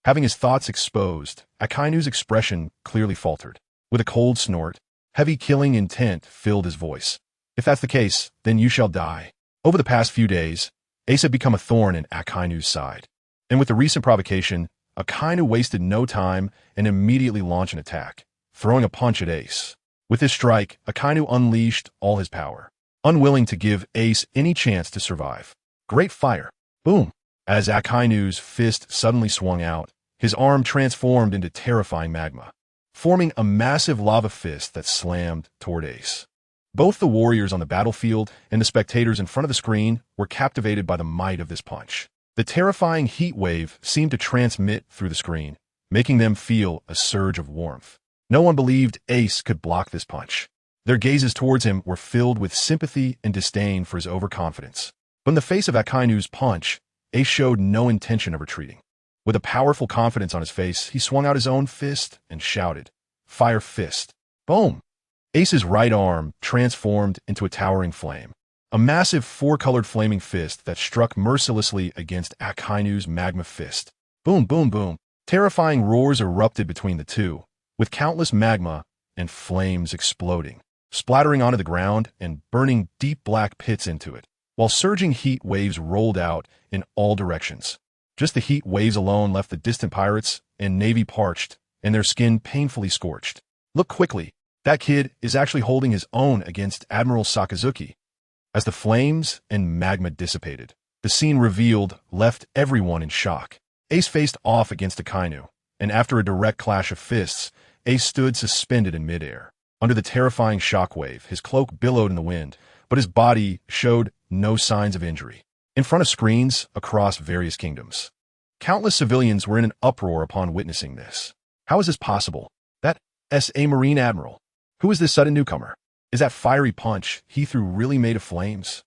Having his thoughts exposed, Akainu's expression clearly faltered. With a cold snort, heavy killing intent filled his voice. If that's the case, then you shall die. Over the past few days, Ace had become a thorn in Akainu's side. And with the recent provocation, Akainu wasted no time and immediately launched an attack, throwing a punch at Ace. With his strike, Akainu unleashed all his power, unwilling to give Ace any chance to survive. Great fire. Boom. As Akainu's fist suddenly swung out, his arm transformed into terrifying magma, forming a massive lava fist that slammed toward Ace. Both the warriors on the battlefield and the spectators in front of the screen were captivated by the might of this punch. The terrifying heat wave seemed to transmit through the screen, making them feel a surge of warmth. No one believed Ace could block this punch. Their gazes towards him were filled with sympathy and disdain for his overconfidence. But in the face of Akainu's punch, Ace showed no intention of retreating. With a powerful confidence on his face, he swung out his own fist and shouted, "Fire Fist." Boom! Ace's right arm transformed into a towering flame, a massive four-colored flaming fist that struck mercilessly against Akainu's magma fist. Boom, boom, boom. Terrifying roars erupted between the two, with countless magma and flames exploding, splattering onto the ground and burning deep black pits into it, while surging heat waves rolled out in all directions. Just the heat waves alone left the distant pirates and navy parched and their skin painfully scorched. Look quickly, that kid is actually holding his own against Admiral Sakazuki. As the flames and magma dissipated, the scene revealed left everyone in shock. Ace faced off against Akainu, and after a direct clash of fists, Ace stood suspended in midair. Under the terrifying shockwave, his cloak billowed in the wind, but his body showed no signs of injury. In front of screens across various kingdoms, countless civilians were in an uproar upon witnessing this. How is this possible? That S.A. Marine Admiral. Who is this sudden newcomer? Is that fiery punch he threw really made of flames?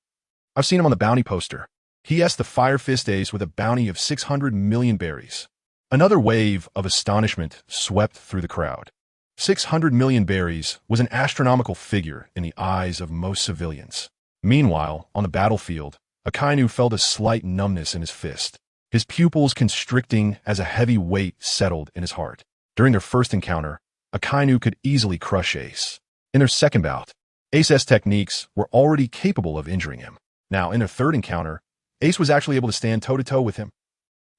I've seen him on the bounty poster. He S the Fire Fist Ace with a bounty of 600 million berries. Another wave of astonishment swept through the crowd. 600 million berries was an astronomical figure in the eyes of most civilians. Meanwhile, on the battlefield, Akainu felt a slight numbness in his fist, his pupils constricting as a heavy weight settled in his heart. During their first encounter, Akainu could easily crush Ace. In their second bout, Ace's techniques were already capable of injuring him. Now, in their third encounter, Ace was actually able to stand toe-to-toe with him.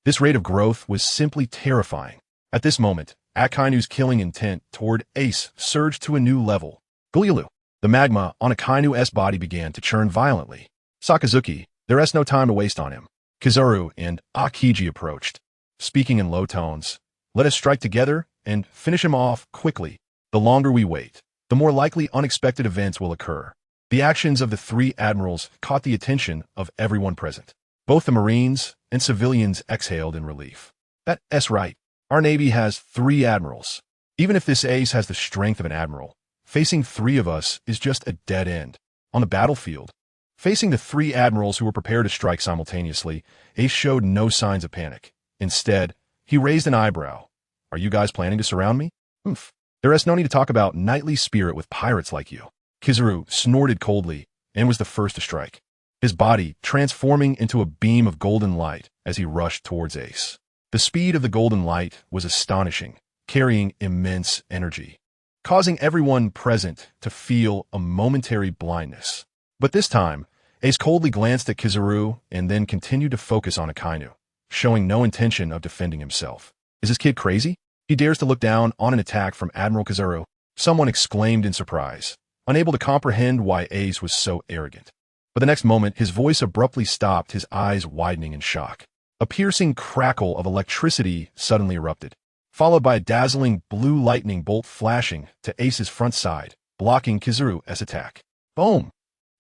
This rate of growth was simply terrifying. At this moment, Akainu's killing intent toward Ace surged to a new level. Gulyalu. The magma on Akainu's body began to churn violently. Sakazuki, there is no time to waste on him. Kizaru and Akiji approached, speaking in low tones. Let us strike together and finish him off quickly. The longer we wait, the more likely unexpected events will occur. The actions of the three admirals caught the attention of everyone present. Both the Marines and civilians exhaled in relief. That's right. Our Navy has 3 admirals. Even if this Ace has the strength of an admiral, facing 3 of us is just a dead end. On the battlefield, facing the 3 admirals who were prepared to strike simultaneously, Ace showed no signs of panic. Instead, he raised an eyebrow. Are you guys planning to surround me? Oomph. There is no need to talk about knightly spirit with pirates like you. Kizaru snorted coldly and was the first to strike, his body transforming into a beam of golden light as he rushed towards Ace. The speed of the golden light was astonishing, carrying immense energy, causing everyone present to feel a momentary blindness. But this time, Ace coldly glanced at Kizaru and then continued to focus on Akainu, showing no intention of defending himself. Is this kid crazy? He dares to look down on an attack from Admiral Kizaru. Someone exclaimed in surprise, unable to comprehend why Ace was so arrogant. But the next moment, his voice abruptly stopped, his eyes widening in shock. A piercing crackle of electricity suddenly erupted, followed by a dazzling blue lightning bolt flashing to Ace's front side, blocking Kizaru's attack. Boom!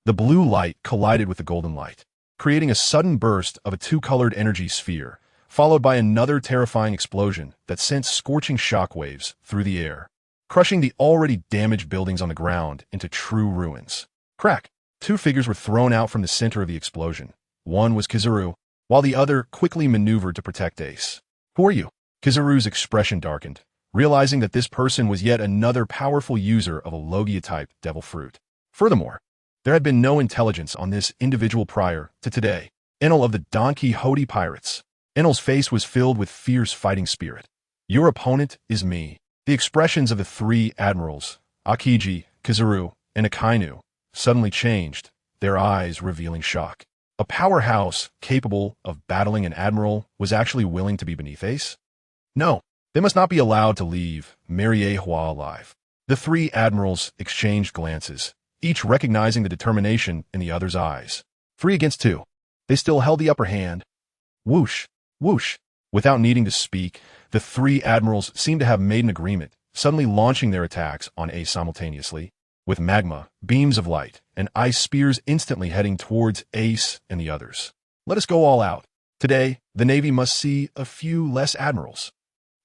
The blue light collided with the golden light, creating a sudden burst of a 2-colored energy sphere, followed by another terrifying explosion that sent scorching shockwaves through the air, crushing the already damaged buildings on the ground into true ruins. Crack! 2 figures were thrown out from the center of the explosion. One was Kizaru, while the other quickly maneuvered to protect Ace. Who are you? Kizaru's expression darkened, realizing that this person was yet another powerful user of a Logia-type devil fruit. Furthermore, there had been no intelligence on this individual prior to today. Enel of the Don Quixote Pirates. Enel's face was filled with fierce fighting spirit. Your opponent is me. The expressions of the 3 admirals, Akiji, Kizaru, and Akainu, suddenly changed, their eyes revealing shock. A powerhouse capable of battling an admiral was actually willing to be beneath Ace? No, they must not be allowed to leave Mary Ahua alive. The three admirals exchanged glances, each recognizing the determination in the other's eyes. 3 against 2. They still held the upper hand. Whoosh, whoosh. Without needing to speak, the three admirals seemed to have made an agreement, suddenly launching their attacks on Ace simultaneously, with magma, beams of light, and ice spears instantly heading towards Ace and the others. Let us go all out. Today, the Navy must see a few less admirals.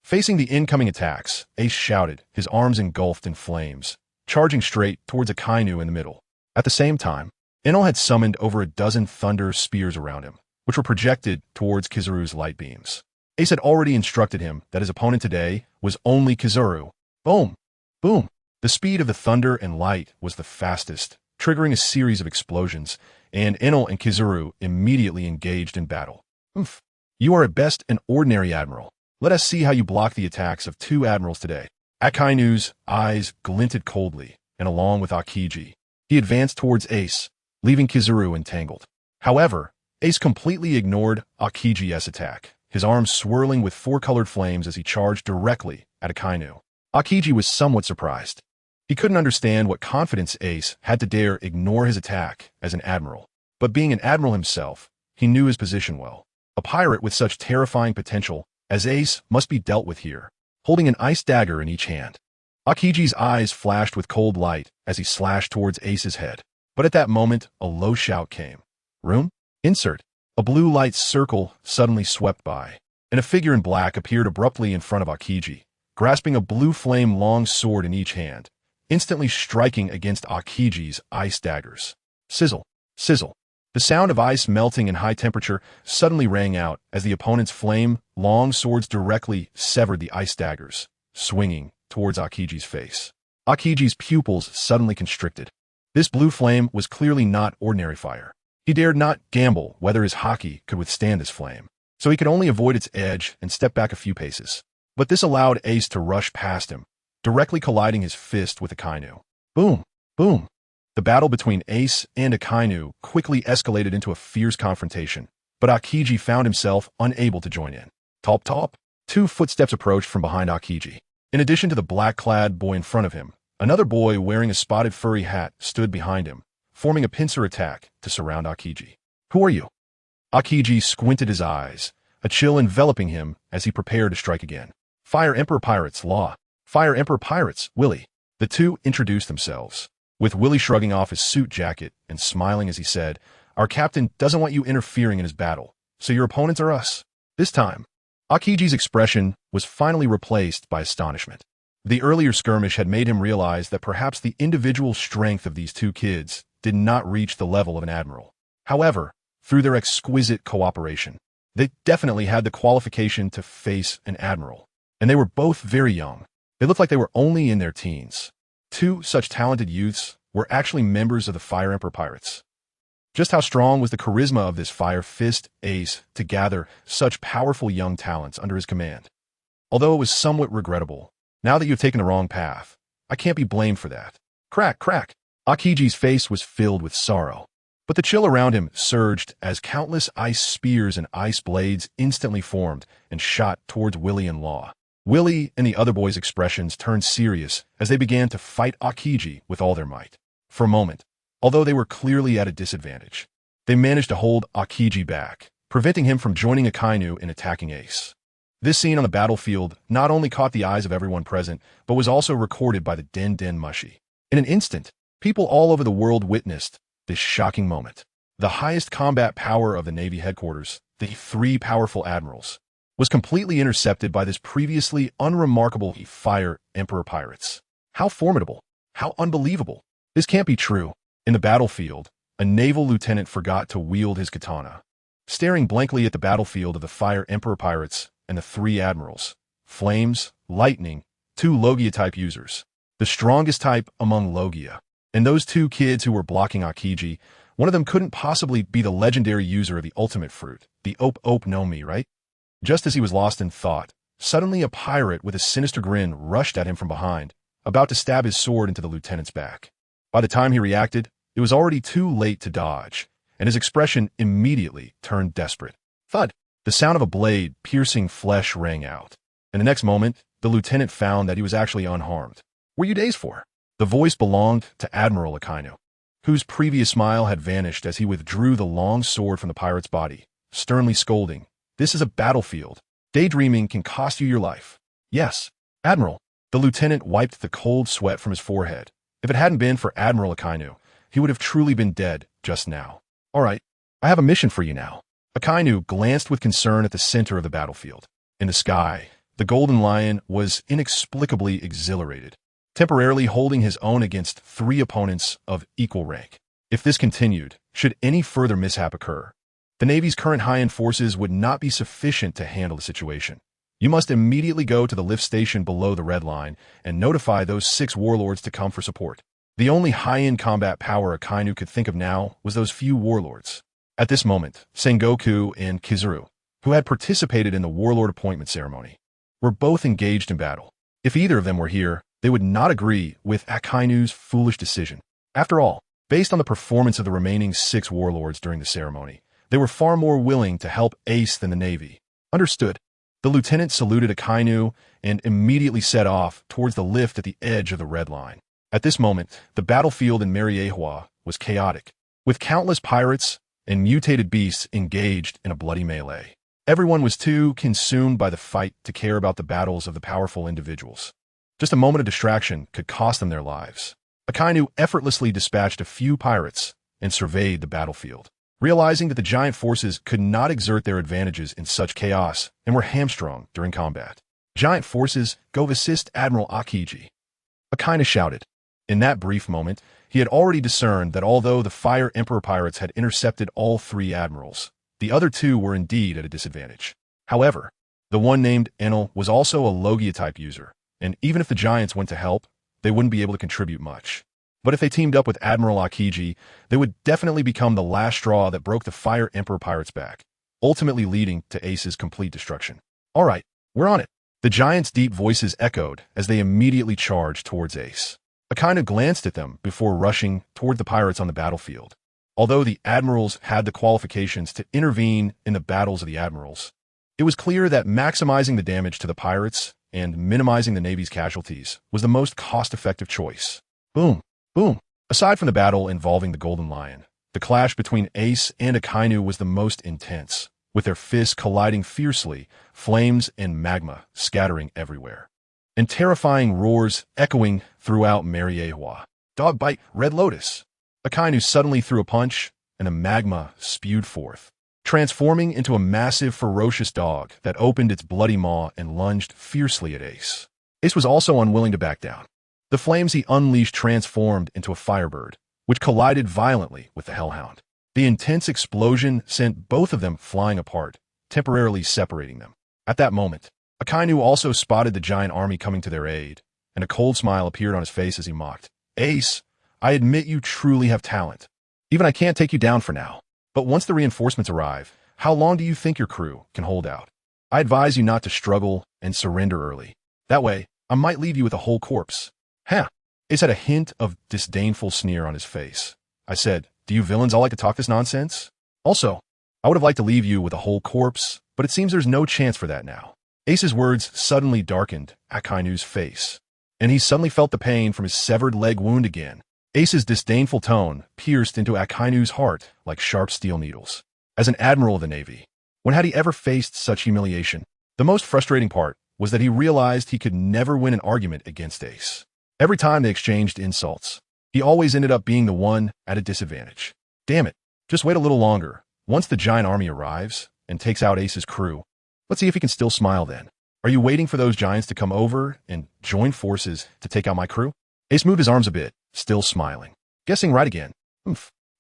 Facing the incoming attacks, Ace shouted, his arms engulfed in flames, charging straight towards Akainu in the middle. At the same time, Enel had summoned over a dozen thunder spears around him, which were projected towards Kizaru's light beams. Ace had already instructed him that his opponent today was only Kizaru. Boom! Boom! The speed of the thunder and light was the fastest, triggering a series of explosions, and Enel and Kizaru immediately engaged in battle. Oomph! You are at best an ordinary admiral. Let us see how you block the attacks of 2 admirals today. Akainu's eyes glinted coldly, and along with Akiji, he advanced towards Ace, leaving Kizaru entangled. However, Ace completely ignored Akiji's attack, his arms swirling with 4-colored flames as he charged directly at Akainu. Akiji was somewhat surprised. He couldn't understand what confidence Ace had to dare ignore his attack as an admiral. But being an admiral himself, he knew his position well. A pirate with such terrifying potential as Ace must be dealt with here, holding an ice dagger in each hand. Akiji's eyes flashed with cold light as he slashed towards Ace's head. But at that moment, a low shout came. Room? Insert. A blue light circle suddenly swept by, and a figure in black appeared abruptly in front of Akiji, grasping a blue flame long sword in each hand, instantly striking against Akiji's ice daggers. Sizzle, sizzle. The sound of ice melting in high temperature suddenly rang out as the opponent's flame long swords directly severed the ice daggers, swinging towards Akiji's face. Akiji's pupils suddenly constricted. This blue flame was clearly not ordinary fire. He dared not gamble whether his haki could withstand this flame, so he could only avoid its edge and step back a few paces. But this allowed Ace to rush past him, directly colliding his fist with Akainu. Boom! Boom! The battle between Ace and Akainu quickly escalated into a fierce confrontation, but Akiji found himself unable to join in. Top top! 2 footsteps approached from behind Akiji. In addition to the black-clad boy in front of him, another boy wearing a spotted furry hat stood behind him, forming a pincer attack to surround Akiji. Who are you? Akiji squinted his eyes, a chill enveloping him as he prepared to strike again. Fire Emperor Pirates, Law. Fire Emperor Pirates, Willie. The two introduced themselves, with Willie shrugging off his suit jacket and smiling as he said, Our captain doesn't want you interfering in his battle, so your opponents are us. This time, Akiji's expression was finally replaced by astonishment. The earlier skirmish had made him realize that perhaps the individual strength of these 2 kids did not reach the level of an admiral. However, through their exquisite cooperation, they definitely had the qualification to face an admiral. And they were both very young. They looked like they were only in their teens. 2 such talented youths were actually members of the Fire Emperor Pirates. Just how strong was the charisma of this Fire Fist Ace to gather such powerful young talents under his command? Although it was somewhat regrettable, now that you've taken the wrong path, I can't be blamed for that. Crack, crack. Akiji's face was filled with sorrow, but the chill around him surged as countless ice spears and ice blades instantly formed and shot towards Willie and Law. Willie and the other boys' expressions turned serious as they began to fight Akiji with all their might. For a moment, although they were clearly at a disadvantage, they managed to hold Akiji back, preventing him from joining Akainu in attacking Ace. This scene on the battlefield not only caught the eyes of everyone present, but was also recorded by the Den Den Mushi. In an instant, people all over the world witnessed this shocking moment. The highest combat power of the Navy headquarters, the 3 powerful admirals, was completely intercepted by this previously unremarkable Fire Emperor Pirates. How formidable! How unbelievable! This can't be true. In the battlefield, a naval lieutenant forgot to wield his katana. Staring blankly at the battlefield of the Fire Emperor Pirates and the 3 admirals, Flames, Lightning, 2 Logia-type users, the strongest type among Logia. And those 2 kids who were blocking Akiji, one of them couldn't possibly be the legendary user of the ultimate fruit, the Op Op no Mi, right? Just as he was lost in thought, suddenly a pirate with a sinister grin rushed at him from behind, about to stab his sword into the lieutenant's back. By the time he reacted, it was already too late to dodge, and his expression immediately turned desperate. Thud! The sound of a blade piercing flesh rang out, and the next moment, the lieutenant found that he was actually unharmed. were you dazed for? The voice belonged to Admiral Akainu, whose previous smile had vanished as he withdrew the long sword from the pirate's body, sternly scolding, "This is a battlefield. Daydreaming can cost you your life." "Yes, Admiral." The lieutenant wiped the cold sweat from his forehead. If it hadn't been for Admiral Akainu, he would have truly been dead just now. "All right, I have a mission for you now." Akainu glanced with concern at the center of the battlefield. In the sky, the Golden Lion was inexplicably exhilarated, temporarily holding his own against 3 opponents of equal rank. If this continued, should any further mishap occur, the Navy's current high-end forces would not be sufficient to handle the situation. You must immediately go to the lift station below the Red Line and notify those 6 warlords to come for support. The only high-end combat power Akainu could think of now was those few warlords. At this moment, Sengoku and Kizuru, who had participated in the warlord appointment ceremony, were both engaged in battle. If either of them were here, they would not agree with Akainu's foolish decision. After all, based on the performance of the remaining 6 warlords during the ceremony, they were far more willing to help Ace than the Navy. Understood. The lieutenant saluted Akainu and immediately set off towards the lift at the edge of the Red Line. At this moment, the battlefield in Mariehua was chaotic, with countless pirates and mutated beasts engaged in a bloody melee. Everyone was too consumed by the fight to care about the battles of the powerful individuals. Just a moment of distraction could cost them their lives. Akainu effortlessly dispatched a few pirates and surveyed the battlefield, realizing that the giant forces could not exert their advantages in such chaos and were hamstrung during combat. "Giant forces, go assist Admiral Akiji," Akainu shouted. In that brief moment, he had already discerned that although the Fire Emperor pirates had intercepted all 3 admirals, the other 2 were indeed at a disadvantage. However, the one named Enel was also a Logia-type user, and even if the giants went to help, they wouldn't be able to contribute much. But if they teamed up with Admiral Akiji, they would definitely become the last straw that broke the Fire Emperor pirates' back, ultimately leading to Ace's complete destruction. "All right, we're on it." The giants' deep voices echoed as they immediately charged towards Ace. Akainu glanced at them before rushing toward the pirates on the battlefield. Although the admirals had the qualifications to intervene in the battles of the admirals, it was clear that maximizing the damage to the pirates and minimizing the Navy's casualties was the most cost-effective choice. Boom, boom. Aside from the battle involving the Golden Lion, the clash between Ace and Akainu was the most intense, with their fists colliding fiercely, flames and magma scattering everywhere, and terrifying roars echoing throughout Mariehua. "Dog bite, Red Lotus!" Akainu suddenly threw a punch, and the magma spewed forth, transforming into a massive, ferocious dog that opened its bloody maw and lunged fiercely at Ace. Ace was also unwilling to back down. The flames he unleashed transformed into a firebird, which collided violently with the Hellhound. The intense explosion sent both of them flying apart, temporarily separating them. At that moment, Akainu also spotted the giant army coming to their aid, and a cold smile appeared on his face as he mocked. "Ace, I admit you truly have talent. Even I can't take you down for now. But once the reinforcements arrive, how long do you think your crew can hold out? I advise you not to struggle and surrender early. That way, I might leave you with a whole corpse." "Huh." Ace had a hint of disdainful sneer on his face. I said, "Do you villains all like to talk this nonsense? Also, I would have liked to leave you with a whole corpse, but it seems there's no chance for that now." Ace's words suddenly darkened Akainu's face, and he suddenly felt the pain from his severed leg wound again. Ace's disdainful tone pierced into Akainu's heart like sharp steel needles. As an admiral of the Navy, when had he ever faced such humiliation? The most frustrating part was that he realized he could never win an argument against Ace. Every time they exchanged insults, he always ended up being the one at a disadvantage. Damn it, just wait a little longer. Once the giant army arrives and takes out Ace's crew, let's see if he can still smile then. Are you waiting for those giants to come over and join forces to take out my crew? Ace moved his arms a bit, still smiling. Guessing right again.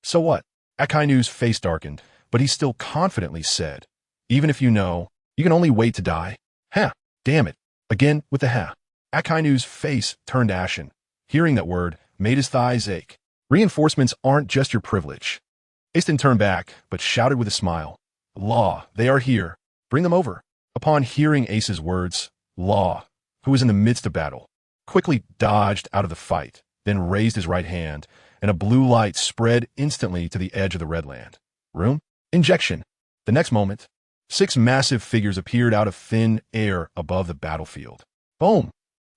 So what? Akainu's face darkened, but he still confidently said, "Even if you know, you can only wait to die." "Huh, damn it." Again with the "huh." Akainu's face turned ashen. Hearing that word made his thighs ache. "Reinforcements aren't just your privilege." Ace didn't turn back, but shouted with a smile, "Law, they are here. Bring them over." Upon hearing Ace's words, Law, who was in the midst of battle, quickly dodged out of the fight, then raised his right hand, and a blue light spread instantly to the edge of the Red Land. Room? Injection. The next moment, 6 massive figures appeared out of thin air above the battlefield. Boom!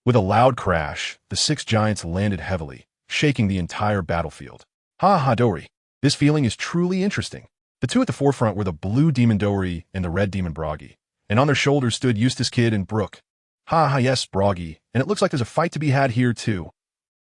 With a loud crash, the six giants landed heavily, shaking the entire battlefield. Ha ha Dori. This feeling is truly interesting. The two at the forefront were the blue demon Dori and the red demon Bragi, and on their shoulders stood Eustace Kid and Brook. Ha ha yes, Bragi, and it looks like there's a fight to be had here too.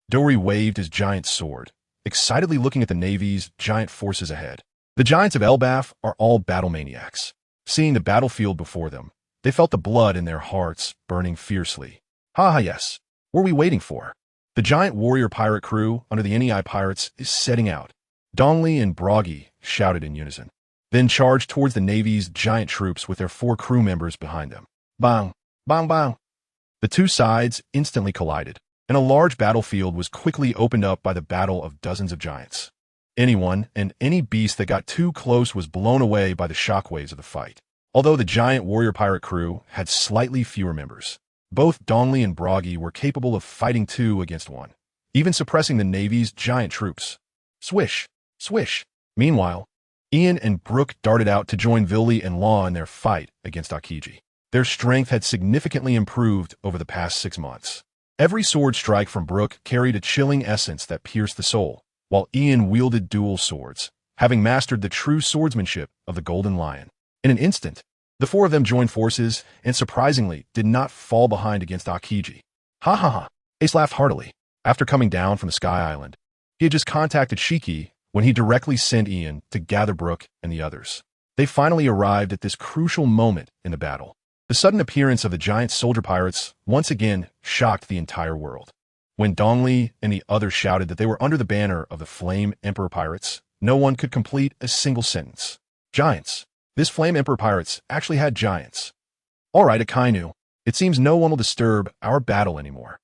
Dori waved his giant sword, excitedly looking at the Navy's giant forces ahead. The giants of Elbaf are all battle maniacs. Seeing the battlefield before them, they felt the blood in their hearts burning fiercely. Ha ha yes. What are we waiting for? The giant warrior pirate crew under the NEI pirates is setting out. Dongli and Bragi shouted in unison, then charged towards the Navy's giant troops with their 4 crew members behind them. Bang! Bang bang! The two sides instantly collided, and a large battlefield was quickly opened up by the battle of dozens of giants. Anyone and any beast that got too close was blown away by the shockwaves of the fight. Although the giant warrior pirate crew had slightly fewer members, both Dongli and Bragi were capable of fighting 2 against 1, even suppressing the Navy's giant troops. Swish! Swish! Meanwhile, Ian and Brook darted out to join Vili and Law in their fight against Akiji. Their strength had significantly improved over the past 6 months. Every sword strike from Brook carried a chilling essence that pierced the soul, while Ian wielded dual swords, having mastered the true swordsmanship of the Golden Lion. In an instant, the 4 of them joined forces and surprisingly did not fall behind against Akiji. Ha ha ha! Ace laughed heartily. After coming down from the Sky Island, he had just contacted Shiki when he directly sent Ian to gather Brook and the others. They finally arrived at this crucial moment in the battle. The sudden appearance of the giant soldier pirates once again shocked the entire world. When Dongli and the others shouted that they were under the banner of the Flame Emperor Pirates, no one could complete a single sentence. Giants. This Flame Emperor Pirates actually had giants. All right, Akainu. It seems no one will disturb our battle anymore.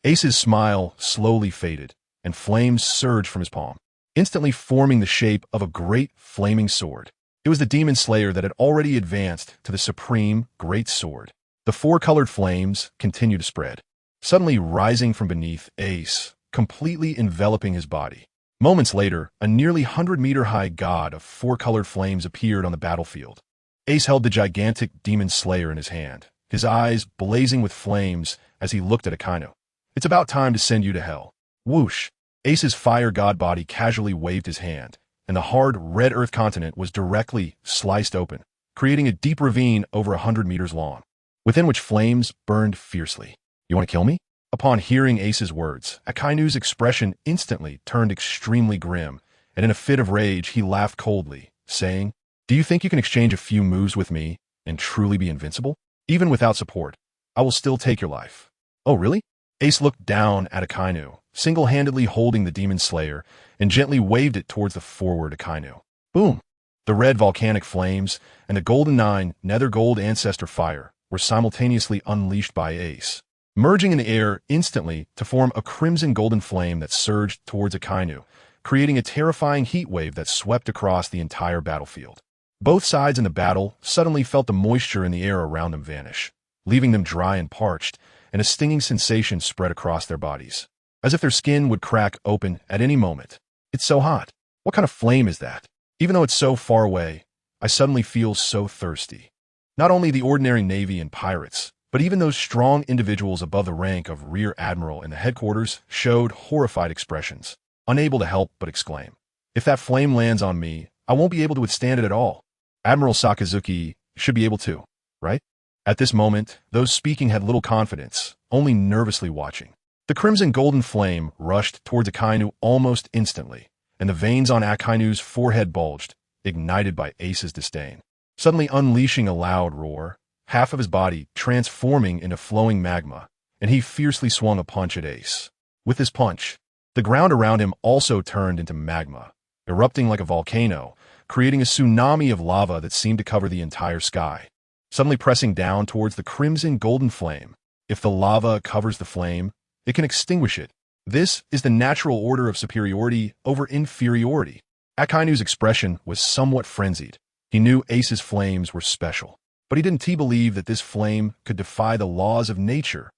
Ace's smile slowly faded, and flames surged from his palm, instantly forming the shape of a great flaming sword. It was the Demon Slayer that had already advanced to the supreme great sword. The 4-colored flames continued to spread, suddenly rising from beneath Ace, completely enveloping his body. Moments later, a nearly 100-meter-high god of 4-colored flames appeared on the battlefield. Ace held the gigantic Demon Slayer in his hand, his eyes blazing with flames as he looked at Akainu. It's about time to send you to hell. Whoosh! Ace's fire god body casually waved his hand, and the hard red earth continent was directly sliced open, creating a deep ravine over 100 meters long, within which flames burned fiercely. You want to kill me? Upon hearing Ace's words, Akainu's expression instantly turned extremely grim, and in a fit of rage he laughed coldly, saying, Do you think you can exchange a few moves with me and truly be invincible? Even without support, I will still take your life. Oh really? Ace looked down at Akainu, single-handedly holding the Demon Slayer, and gently waved it towards the forward Akainu. Boom! The red volcanic flames and the Golden 9 Nether Gold Ancestor Fire were simultaneously unleashed by Ace, merging in the air instantly to form a crimson golden flame that surged towards Akainu, creating a terrifying heat wave that swept across the entire battlefield. Both sides in the battle suddenly felt the moisture in the air around them vanish, leaving them dry and parched, and a stinging sensation spread across their bodies, as if their skin would crack open at any moment. It's so hot. What kind of flame is that? Even though it's so far away, I suddenly feel so thirsty. Not only the ordinary Navy and pirates, but even those strong individuals above the rank of Rear Admiral in the headquarters showed horrified expressions, unable to help but exclaim, If that flame lands on me, I won't be able to withstand it at all. Admiral Sakazuki should be able to, right? At this moment, those speaking had little confidence, only nervously watching. The crimson golden flame rushed towards Akainu almost instantly, and the veins on Akainu's forehead bulged, ignited by Ace's disdain. Suddenly unleashing a loud roar, half of his body transforming into flowing magma, and he fiercely swung a punch at Ace. With this punch, the ground around him also turned into magma, erupting like a volcano, creating a tsunami of lava that seemed to cover the entire sky. Suddenly pressing down towards the crimson golden flame. If the lava covers the flame, it can extinguish it. This is the natural order of superiority over inferiority. Akainu's expression was somewhat frenzied. He knew Ace's flames were special, but he didn't believe that this flame could defy the laws of nature.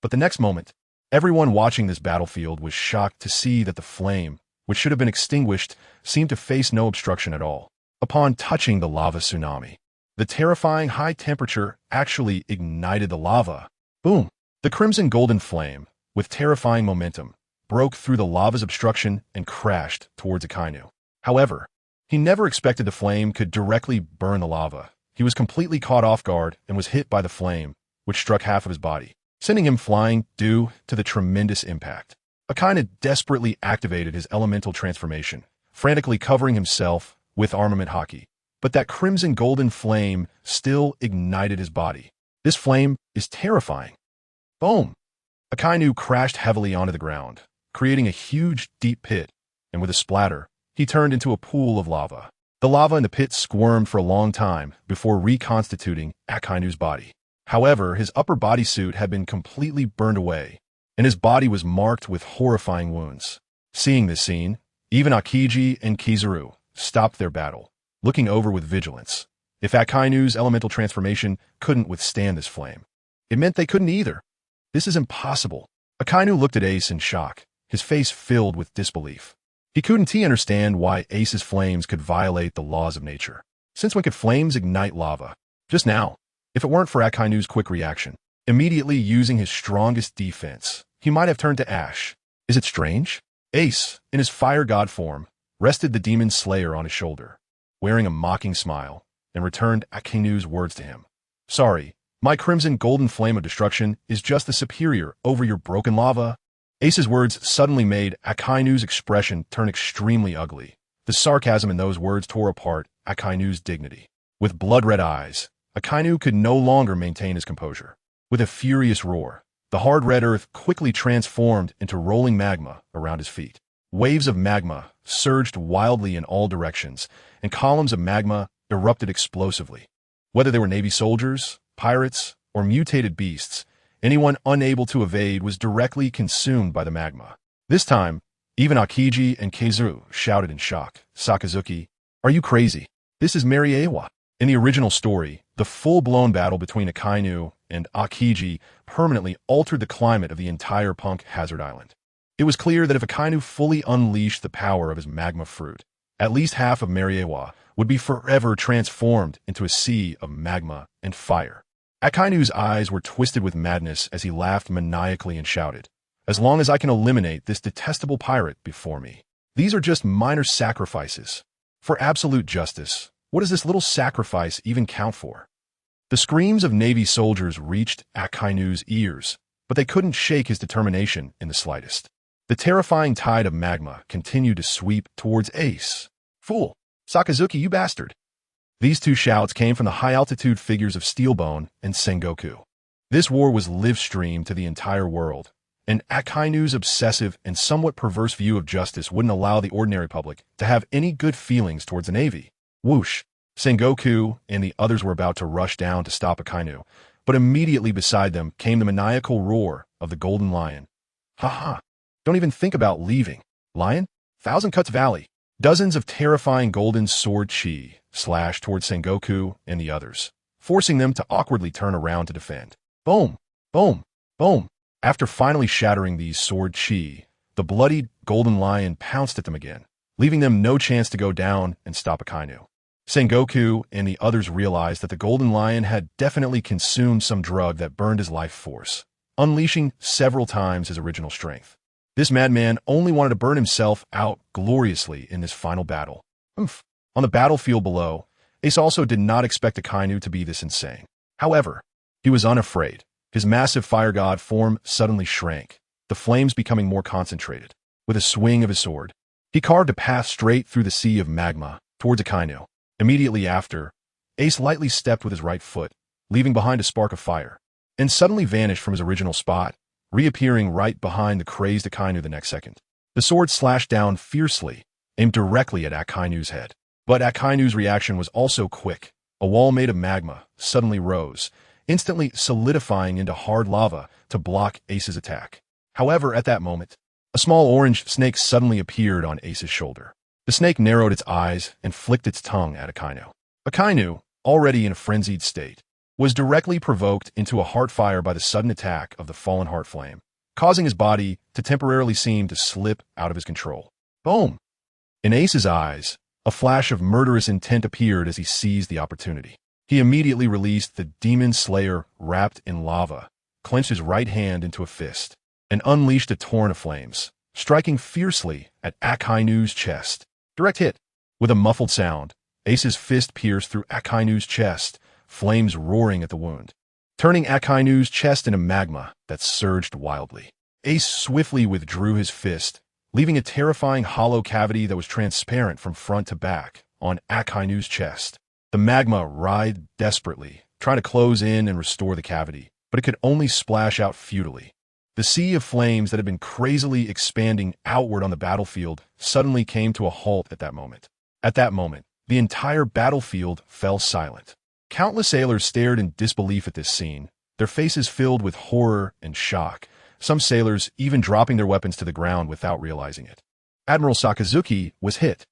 But the next moment, everyone watching this battlefield was shocked to see that the flame, which should have been extinguished, seemed to face no obstruction at all. Upon touching the lava tsunami, the terrifying high temperature actually ignited the lava. Boom! The crimson golden flame, with terrifying momentum, broke through the lava's obstruction and crashed towards Akainu. However, he never expected the flame could directly burn the lava. He was completely caught off guard and was hit by the flame, which struck half of his body, sending him flying due to the tremendous impact. Akainu desperately activated his elemental transformation, frantically covering himself with armament haki. But that crimson golden flame still ignited his body. This flame is terrifying. Boom! Akainu crashed heavily onto the ground, creating a huge, deep pit, and with a splatter, he turned into a pool of lava. The lava in the pit squirmed for a long time before reconstituting Akainu's body. However, his upper bodysuit had been completely burned away, and his body was marked with horrifying wounds. Seeing this scene, even Aokiji and Kizaru stopped their battle, looking over with vigilance. If Akainu's elemental transformation couldn't withstand this flame, it meant they couldn't either. This is impossible. Akainu looked at Ace in shock, his face filled with disbelief. He couldn't understand why Ace's flames could violate the laws of nature. Since when could flames ignite lava? Just now, if it weren't for Akainu's quick reaction, immediately using his strongest defense, he might have turned to ash. Is it strange? Ace, in his fire god form, rested the demon slayer on his shoulder, wearing a mocking smile, and returned Akainu's words to him. Sorry, my crimson golden flame of destruction is just the superior over your broken lava. Ace's words suddenly made Akainu's expression turn extremely ugly. The sarcasm in those words tore apart Akainu's dignity. With blood-red eyes, Akainu could no longer maintain his composure. With a furious roar, the hard red earth quickly transformed into rolling magma around his feet. Waves of magma surged wildly in all directions, and columns of magma erupted explosively. Whether they were Navy soldiers, pirates, or mutated beasts, anyone unable to evade was directly consumed by the magma. This time, even Aokiji and Kizaru shouted in shock. Sakazuki, are you crazy? This is Mariewa. In the original story, the full-blown battle between Akainu and Aokiji permanently altered the climate of the entire Punk Hazard Island. It was clear that if Akainu fully unleashed the power of his magma fruit, at least half of Mariewa would be forever transformed into a sea of magma and fire. Akainu's eyes were twisted with madness as he laughed maniacally and shouted, as long as I can eliminate this detestable pirate before me. These are just minor sacrifices. For absolute justice, what does this little sacrifice even count for? The screams of Navy soldiers reached Akainu's ears, but they couldn't shake his determination in the slightest. The terrifying tide of magma continued to sweep towards Ace. Fool! Sakazuki, you bastard! These two shouts came from the high-altitude figures of Steelbone and Sengoku. This war was live-streamed to the entire world, and Akainu's obsessive and somewhat perverse view of justice wouldn't allow the ordinary public to have any good feelings towards the Navy. Whoosh! Sengoku and the others were about to rush down to stop Akainu, but immediately beside them came the maniacal roar of the Golden Lion. Ha! Don't even think about leaving. Lion? Thousand Cuts Valley. Dozens of terrifying golden sword chi slashed towards Sengoku and the others, forcing them to awkwardly turn around to defend. Boom! Boom! Boom! After finally shattering these sword chi, the bloodied Golden Lion pounced at them again, leaving them no chance to go down and stop Akainu. Sengoku and the others realized that the Golden Lion had definitely consumed some drug that burned his life force, unleashing several times his original strength. This madman only wanted to burn himself out gloriously in this final battle. On the battlefield below, Ace also did not expect Akainu to be this insane. However, he was unafraid. His massive fire god form suddenly shrank, the flames becoming more concentrated. With a swing of his sword, he carved a path straight through the sea of magma towards Akainu. Immediately after, Ace lightly stepped with his right foot, leaving behind a spark of fire, and suddenly vanished from his original spot, reappearing right behind the crazed Akainu the next second. The sword slashed down fiercely, aimed directly at Akainu's head. But Akainu's reaction was also quick. A wall made of magma suddenly rose, instantly solidifying into hard lava to block Ace's attack. However, at that moment, a small orange snake suddenly appeared on Ace's shoulder. The snake narrowed its eyes and flicked its tongue at Akainu. Akainu, already in a frenzied state, was directly provoked into a heart fire by the sudden attack of the fallen heart flame, causing his body to temporarily seem to slip out of his control. Boom! In Ace's eyes, a flash of murderous intent appeared as he seized the opportunity. He immediately released the Demon Slayer wrapped in lava, clenched his right hand into a fist and unleashed a torrent of flames, striking fiercely at Akainu's chest. Direct hit. With a muffled sound, Ace's fist pierced through Akainu's chest, flames roaring at the wound, turning Akainu's chest into magma that surged wildly. Ace swiftly withdrew his fist, leaving a terrifying hollow cavity that was transparent from front to back on Akainu's chest. The magma writhed desperately, trying to close in and restore the cavity, but it could only splash out futilely. The sea of flames that had been crazily expanding outward on the battlefield suddenly came to a halt at that moment. At that moment, the entire battlefield fell silent. Countless sailors stared in disbelief at this scene, their faces filled with horror and shock, some sailors even dropping their weapons to the ground without realizing it. Admiral Sakazuki was hit.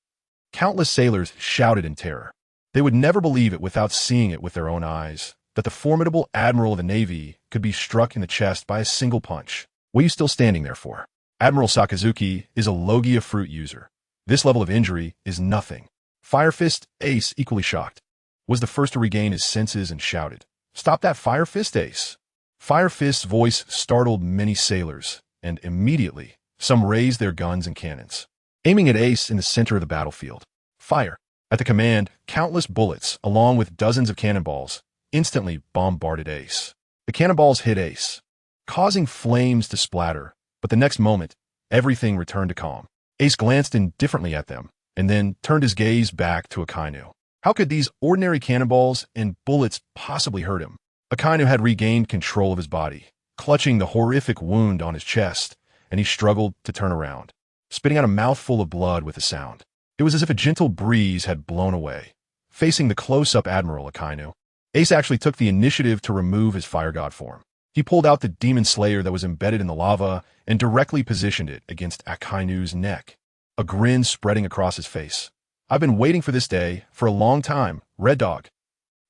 Countless sailors shouted in terror. They would never believe it without seeing it with their own eyes, that the formidable admiral of the Navy could be struck in the chest by a single punch. What are you still standing there for? Admiral Sakazuki is a Logia fruit user. This level of injury is nothing. Fire Fist Ace, equally shocked, was the first to regain his senses and shouted, "Stop that Fire Fist, Ace!" Fire Fist's voice startled many sailors, and immediately, some raised their guns and cannons, aiming at Ace in the center of the battlefield. Fire! At the command, countless bullets, along with dozens of cannonballs, instantly bombarded Ace. The cannonballs hit Ace, causing flames to splatter, but the next moment, everything returned to calm. Ace glanced indifferently at them, and then turned his gaze back to Akainu. How could these ordinary cannonballs and bullets possibly hurt him? Akainu had regained control of his body, clutching the horrific wound on his chest, and he struggled to turn around, spitting out a mouthful of blood with a sound. It was as if a gentle breeze had blown away. Facing the close-up Admiral Akainu, Ace actually took the initiative to remove his fire god form. He pulled out the demon slayer that was embedded in the lava and directly positioned it against Akainu's neck, a grin spreading across his face. "I've been waiting for this day for a long time, Red Dog."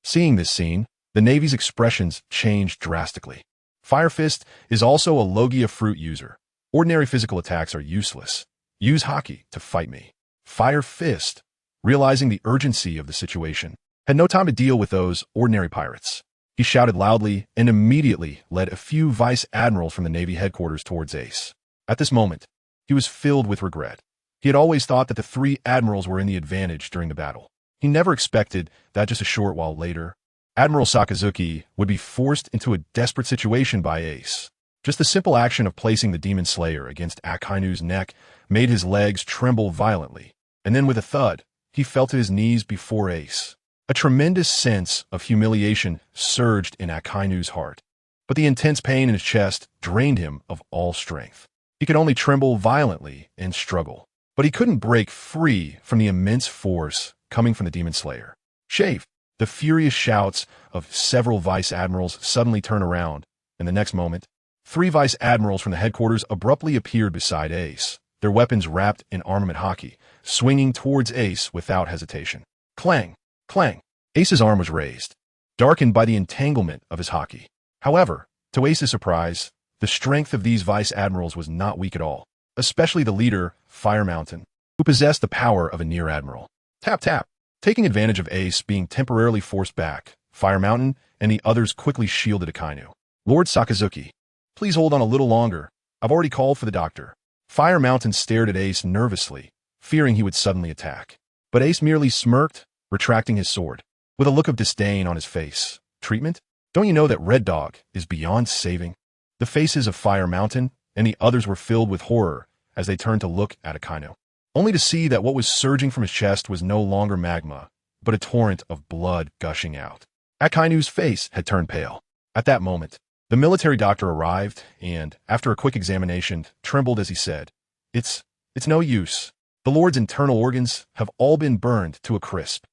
Seeing this scene, the Navy's expressions changed drastically. Fire Fist is also a Logia fruit user. Ordinary physical attacks are useless. Use Haki to fight me. Fire Fist, realizing the urgency of the situation, had no time to deal with those ordinary pirates. He shouted loudly and immediately led a few vice admirals from the Navy headquarters towards Ace. At this moment, he was filled with regret. He had always thought that the three admirals were in the advantage during the battle. He never expected that just a short while later, Admiral Sakazuki would be forced into a desperate situation by Ace. Just the simple action of placing the Demon Slayer against Akainu's neck made his legs tremble violently, and then with a thud, he fell to his knees before Ace. A tremendous sense of humiliation surged in Akainu's heart, but the intense pain in his chest drained him of all strength. He could only tremble violently and struggle, but he couldn't break free from the immense force coming from the Demon Slayer. "Chafe!" The furious shouts of several vice admirals suddenly turned around, and the next moment, three vice admirals from the headquarters abruptly appeared beside Ace, their weapons wrapped in armament Haki, swinging towards Ace without hesitation. Clang! Clang! Ace's arm was raised, darkened by the entanglement of his Haki. However, to Ace's surprise, the strength of these vice admirals was not weak at all, especially the leader, Fire Mountain, who possessed the power of a near admiral. Tap tap! Taking advantage of Ace being temporarily forced back, Fire Mountain and the others quickly shielded Akainu. "Lord Sakazuki, please hold on a little longer. I've already called for the doctor." Fire Mountain stared at Ace nervously, fearing he would suddenly attack. But Ace merely smirked, retracting his sword, with a look of disdain on his face. "Treatment? Don't you know that Red Dog is beyond saving?" The faces of Fire Mountain and the others were filled with horror as they turned to look at Akainu, only to see that what was surging from his chest was no longer magma, but a torrent of blood gushing out. Akainu's face had turned pale. At that moment, the military doctor arrived and, after a quick examination, trembled as he said, It's no use. The Lord's internal organs have all been burned to a crisp."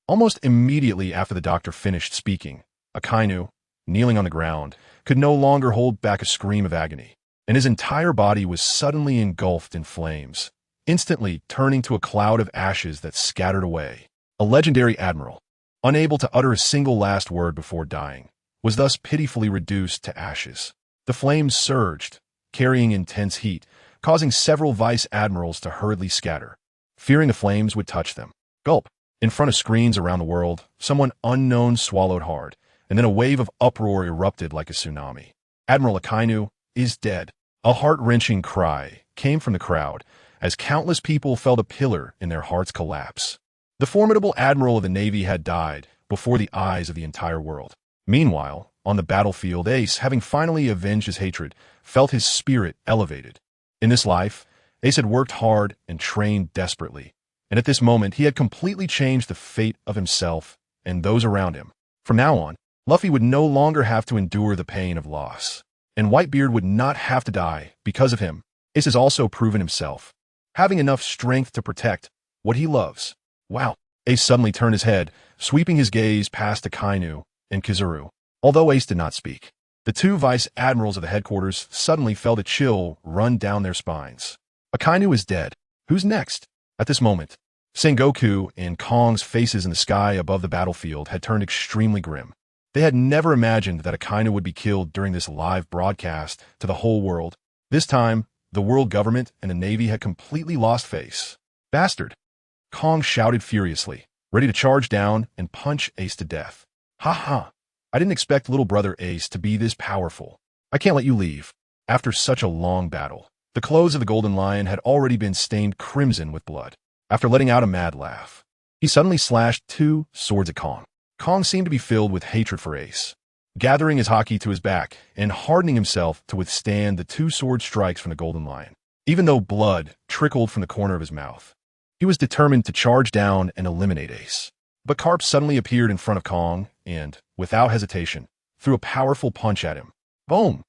Almost immediately after the doctor finished speaking, Akainu, kneeling on the ground, could no longer hold back a scream of agony, and his entire body was suddenly engulfed in flames, instantly turning to a cloud of ashes that scattered away. A legendary admiral, unable to utter a single last word before dying, was thus pitifully reduced to ashes. The flames surged, carrying intense heat, causing several vice admirals to hurriedly scatter, fearing the flames would touch them. Gulp! In front of screens around the world, someone unknown swallowed hard, and then a wave of uproar erupted like a tsunami. Admiral Akainu is dead. A heart-wrenching cry came from the crowd as countless people felt a pillar in their hearts collapse. The formidable admiral of the Navy had died before the eyes of the entire world. Meanwhile, on the battlefield, Ace, having finally avenged his hatred, felt his spirit elevated. In this life, Ace had worked hard and trained desperately, and at this moment he had completely changed the fate of himself and those around him. From now on, Luffy would no longer have to endure the pain of loss, and Whitebeard would not have to die because of him. Ace has also proven himself, having enough strength to protect what he loves. Wow. Ace suddenly turned his head, sweeping his gaze past Akainu and Kizaru. Although Ace did not speak, the two vice admirals of the headquarters suddenly felt a chill run down their spines. Akainu is dead. Who's next? At this moment, Sengoku and Kong's faces in the sky above the battlefield had turned extremely grim. They had never imagined that Akainu would be killed during this live broadcast to the whole world. This time, the world government and the Navy had completely lost face. Bastard! Kong shouted furiously, ready to charge down and punch Ace to death. Ha ha! I didn't expect little brother Ace to be this powerful. I can't let you leave. After such a long battle, the clothes of the Golden Lion had already been stained crimson with blood. After letting out a mad laugh, he suddenly slashed two swords at Kong. Kong seemed to be filled with hatred for Ace, gathering his haki to his back and hardening himself to withstand the two sword strikes from the Golden Lion. Even though blood trickled from the corner of his mouth, he was determined to charge down and eliminate Ace. But Carp suddenly appeared in front of Kong and, without hesitation, threw a powerful punch at him. Boom!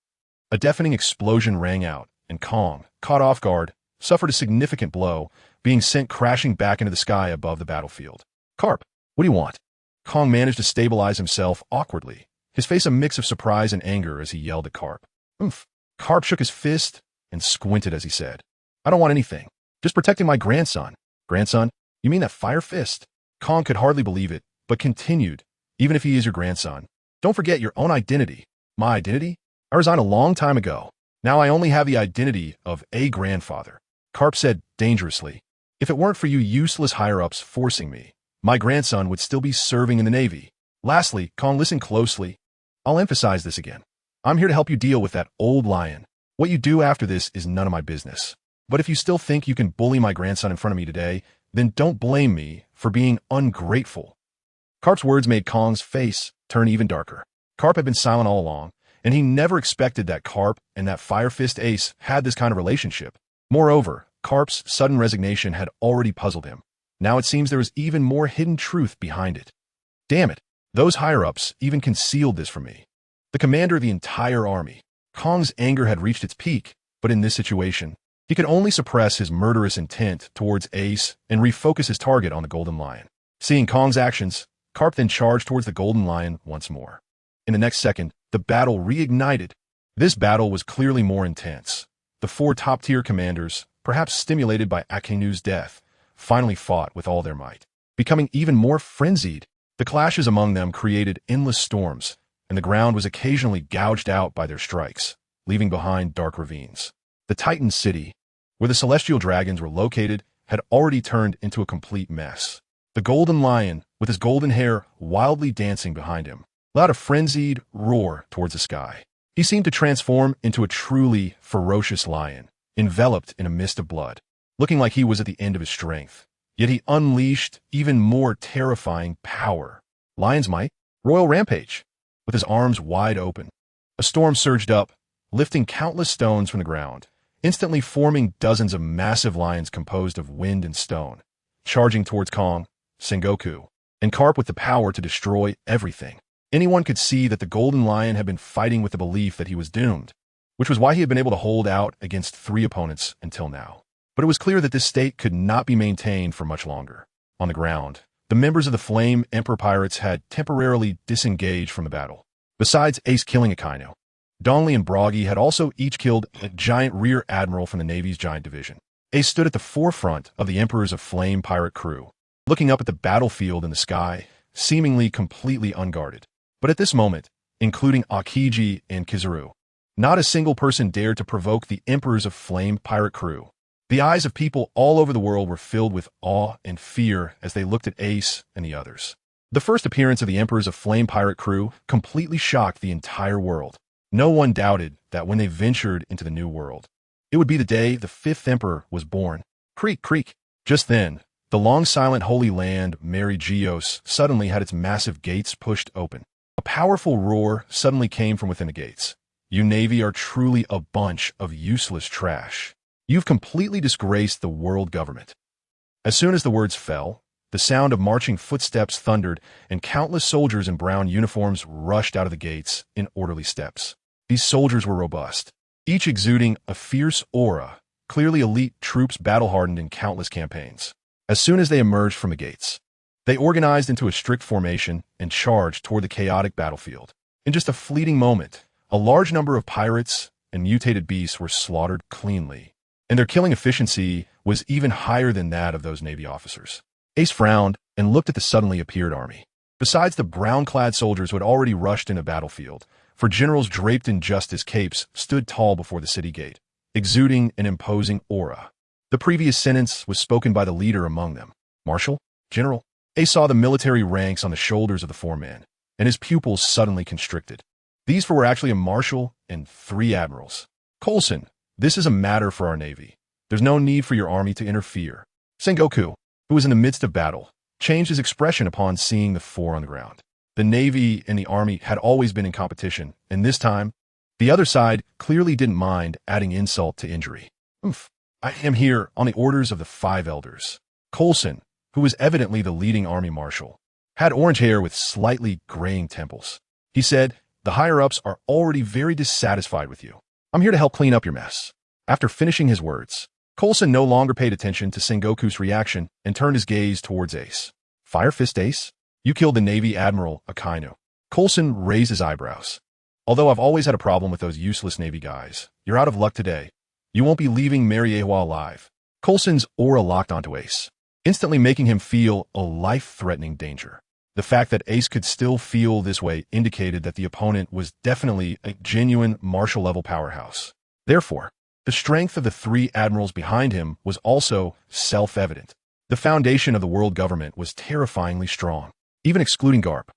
A deafening explosion rang out, and Kong, caught off guard, suffered a significant blow, being sent crashing back into the sky above the battlefield. Carp, what do you want? Kong managed to stabilize himself awkwardly, his face a mix of surprise and anger as he yelled at Carp. Oomph! Carp shook his fist and squinted as he said, I don't want anything. Just protecting my grandson. Grandson? You mean that Fire Fist? Kong could hardly believe it, but continued, even if he is your grandson. Don't forget your own identity. My identity? I resigned a long time ago. Now I only have the identity of a grandfather. Carp said dangerously, if it weren't for you useless higher-ups forcing me, my grandson would still be serving in the Navy. Lastly, Kong, listen closely. I'll emphasize this again. I'm here to help you deal with that old lion. What you do after this is none of my business. But if you still think you can bully my grandson in front of me today, then don't blame me for being ungrateful. Carp's words made Kong's face turn even darker. Carp had been silent all along, and he never expected that Carp and that Fire Fist Ace had this kind of relationship. Moreover, Carp's sudden resignation had already puzzled him. Now it seems there was even more hidden truth behind it. Damn it, those higher-ups even concealed this from me. The commander of the entire army. Kong's anger had reached its peak, but in this situation, he could only suppress his murderous intent towards Ace and refocus his target on the Golden Lion. Seeing Kong's actions, Carp then charged towards the Golden Lion once more. In the next second, the battle reignited. This battle was clearly more intense. The four top-tier commanders, perhaps stimulated by Akainu's death, finally fought with all their might, becoming even more frenzied. The clashes among them created endless storms, and the ground was occasionally gouged out by their strikes, leaving behind dark ravines. The Titan City, where the celestial dragons were located, had already turned into a complete mess. The Golden Lion, with his golden hair wildly dancing behind him, let out a frenzied roar towards the sky. He seemed to transform into a truly ferocious lion, enveloped in a mist of blood, looking like he was at the end of his strength. Yet he unleashed even more terrifying power. Lion's might, royal rampage. With his arms wide open, a storm surged up, lifting countless stones from the ground, instantly forming dozens of massive lions composed of wind and stone, charging towards Kong, Sengoku, and Carp with the power to destroy everything. Anyone could see that the Golden Lion had been fighting with the belief that he was doomed, which was why he had been able to hold out against 3 opponents until now. But it was clear that this state could not be maintained for much longer. On the ground, the members of the Flame Emperor Pirates had temporarily disengaged from the battle. Besides Ace killing Akainu, Dongli and Broggy had also each killed a giant rear admiral from the Navy's giant division. Ace stood at the forefront of the Emperors of Flame pirate crew, looking up at the battlefield in the sky, seemingly completely unguarded. But at this moment, including Aokiji and Kizaru, not a single person dared to provoke the Emperors of Flame pirate crew. The eyes of people all over the world were filled with awe and fear as they looked at Ace and the others. The first appearance of the Emperors of Flame pirate crew completely shocked the entire world. No one doubted that when they ventured into the new world, it would be the day the fifth emperor was born. Creak, creak. Just then, the long silent Holy Land, Mary Geos, suddenly had its massive gates pushed open. A powerful roar suddenly came from within the gates. You Navy are truly a bunch of useless trash. You've completely disgraced the world government. As soon as the words fell, the sound of marching footsteps thundered, and countless soldiers in brown uniforms rushed out of the gates in orderly steps. These soldiers were robust, each exuding a fierce aura, clearly elite troops battle-hardened in countless campaigns. As soon as they emerged from the gates, they organized into a strict formation and charged toward the chaotic battlefield. In just a fleeting moment, a large number of pirates and mutated beasts were slaughtered cleanly, and their killing efficiency was even higher than that of those Navy officers. Ace frowned and looked at the suddenly appeared army. Besides the brown-clad soldiers who had already rushed in a battlefield, for generals draped in justice capes stood tall before the city gate, exuding an imposing aura. The previous sentence was spoken by the leader among them. Marshal? General? Ace saw the military ranks on the shoulders of the four men, and his pupils suddenly constricted. These four were actually a marshal and 3 admirals. Coulson, this is a matter for our Navy. There's no need for your army to interfere. Sengoku, who was in the midst of battle, changed his expression upon seeing the 4 on the ground. The Navy and the Army had always been in competition, and this time, the other side clearly didn't mind adding insult to injury. I am here on the orders of the 5 elders. Coulson, who was evidently the leading army marshal, had orange hair with slightly graying temples. He said, the higher-ups are already very dissatisfied with you. I'm here to help clean up your mess. After finishing his words, Coulson no longer paid attention to Sengoku's reaction and turned his gaze towards Ace. Fire Fist Ace? You killed the Navy Admiral Akainu. Coulson raised his eyebrows. Although I've always had a problem with those useless Navy guys, you're out of luck today. You won't be leaving Mariewa alive. Coulson's aura locked onto Ace, instantly making him feel a life-threatening danger. The fact that Ace could still feel this way indicated that the opponent was definitely a genuine martial-level powerhouse. Therefore, the strength of the 3 admirals behind him was also self-evident. The foundation of the world government was terrifyingly strong. Even excluding Garp,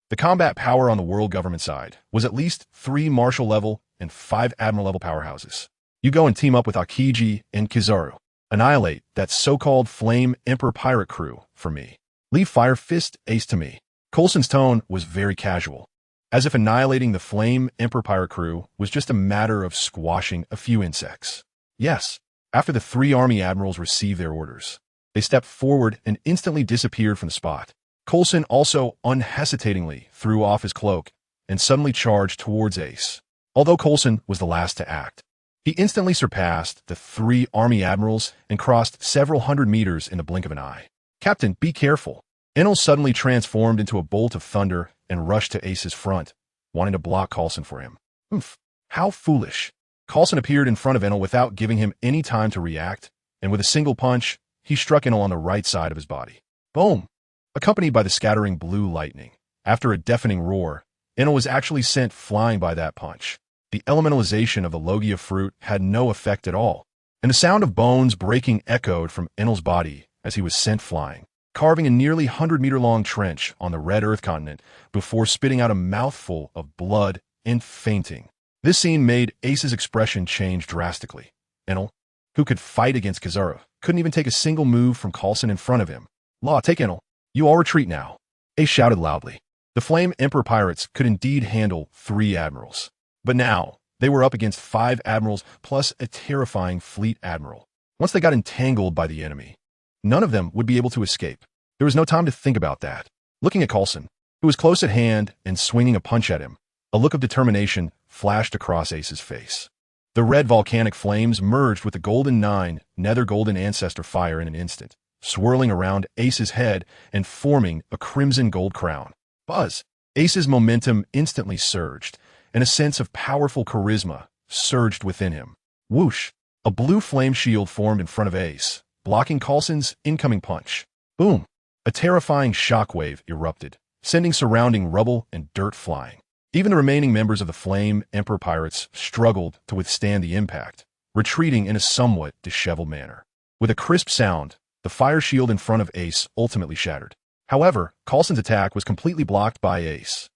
the combat power on the world government side was at least 3 marshal-level and 5 admiral-level powerhouses. You go and team up with Akiji and Kizaru. Annihilate that so-called Flame Emperor pirate crew for me. Leave Fire Fist Ace to me. Coulson's tone was very casual, as if annihilating the Flame Emperor pirate crew was just a matter of squashing a few insects. Yes, after the 3 army admirals received their orders, they stepped forward and instantly disappeared from the spot. Coulson also unhesitatingly threw off his cloak and suddenly charged towards Ace. Although Coulson was the last to act, he instantly surpassed the 3 army admirals and crossed several hundred meters in the blink of an eye. Captain, be careful. Enel suddenly transformed into a bolt of thunder and rushed to Ace's front, wanting to block Coulson for him. How foolish. Coulson appeared in front of Enel without giving him any time to react, and with a single punch, he struck Enel on the right side of his body. Boom! Accompanied by the scattering blue lightning. After a deafening roar, Enel was actually sent flying by that punch. The elementalization of the Logia fruit had no effect at all, and the sound of bones breaking echoed from Enel's body as he was sent flying, carving a nearly 100-meter-long trench on the red Earth continent before spitting out a mouthful of blood and fainting. This scene made Ace's expression change drastically. Enel, who could fight against Kizaru, couldn't even take a single move from Coulson in front of him. Law, take Enel. You all retreat now. Ace shouted loudly. The Flame Emperor pirates could indeed handle 3 admirals. But now, they were up against 5 admirals plus a terrifying fleet admiral. Once they got entangled by the enemy, none of them would be able to escape. There was no time to think about that. Looking at Coulson, who was close at hand and swinging a punch at him, a look of determination flashed across Ace's face. The red volcanic flames merged with the golden 9 nether golden ancestor fire in an instant, swirling around Ace's head and forming a crimson gold crown. Buzz! Ace's momentum instantly surged, and a sense of powerful charisma surged within him. Whoosh! A blue flame shield formed in front of Ace, blocking Coulson's incoming punch. Boom! A terrifying shockwave erupted, sending surrounding rubble and dirt flying. Even the remaining members of the Flame Emperor pirates struggled to withstand the impact, retreating in a somewhat disheveled manner. With a crisp sound, the fire shield in front of Ace ultimately shattered. However, Coulson's attack was completely blocked by Ace.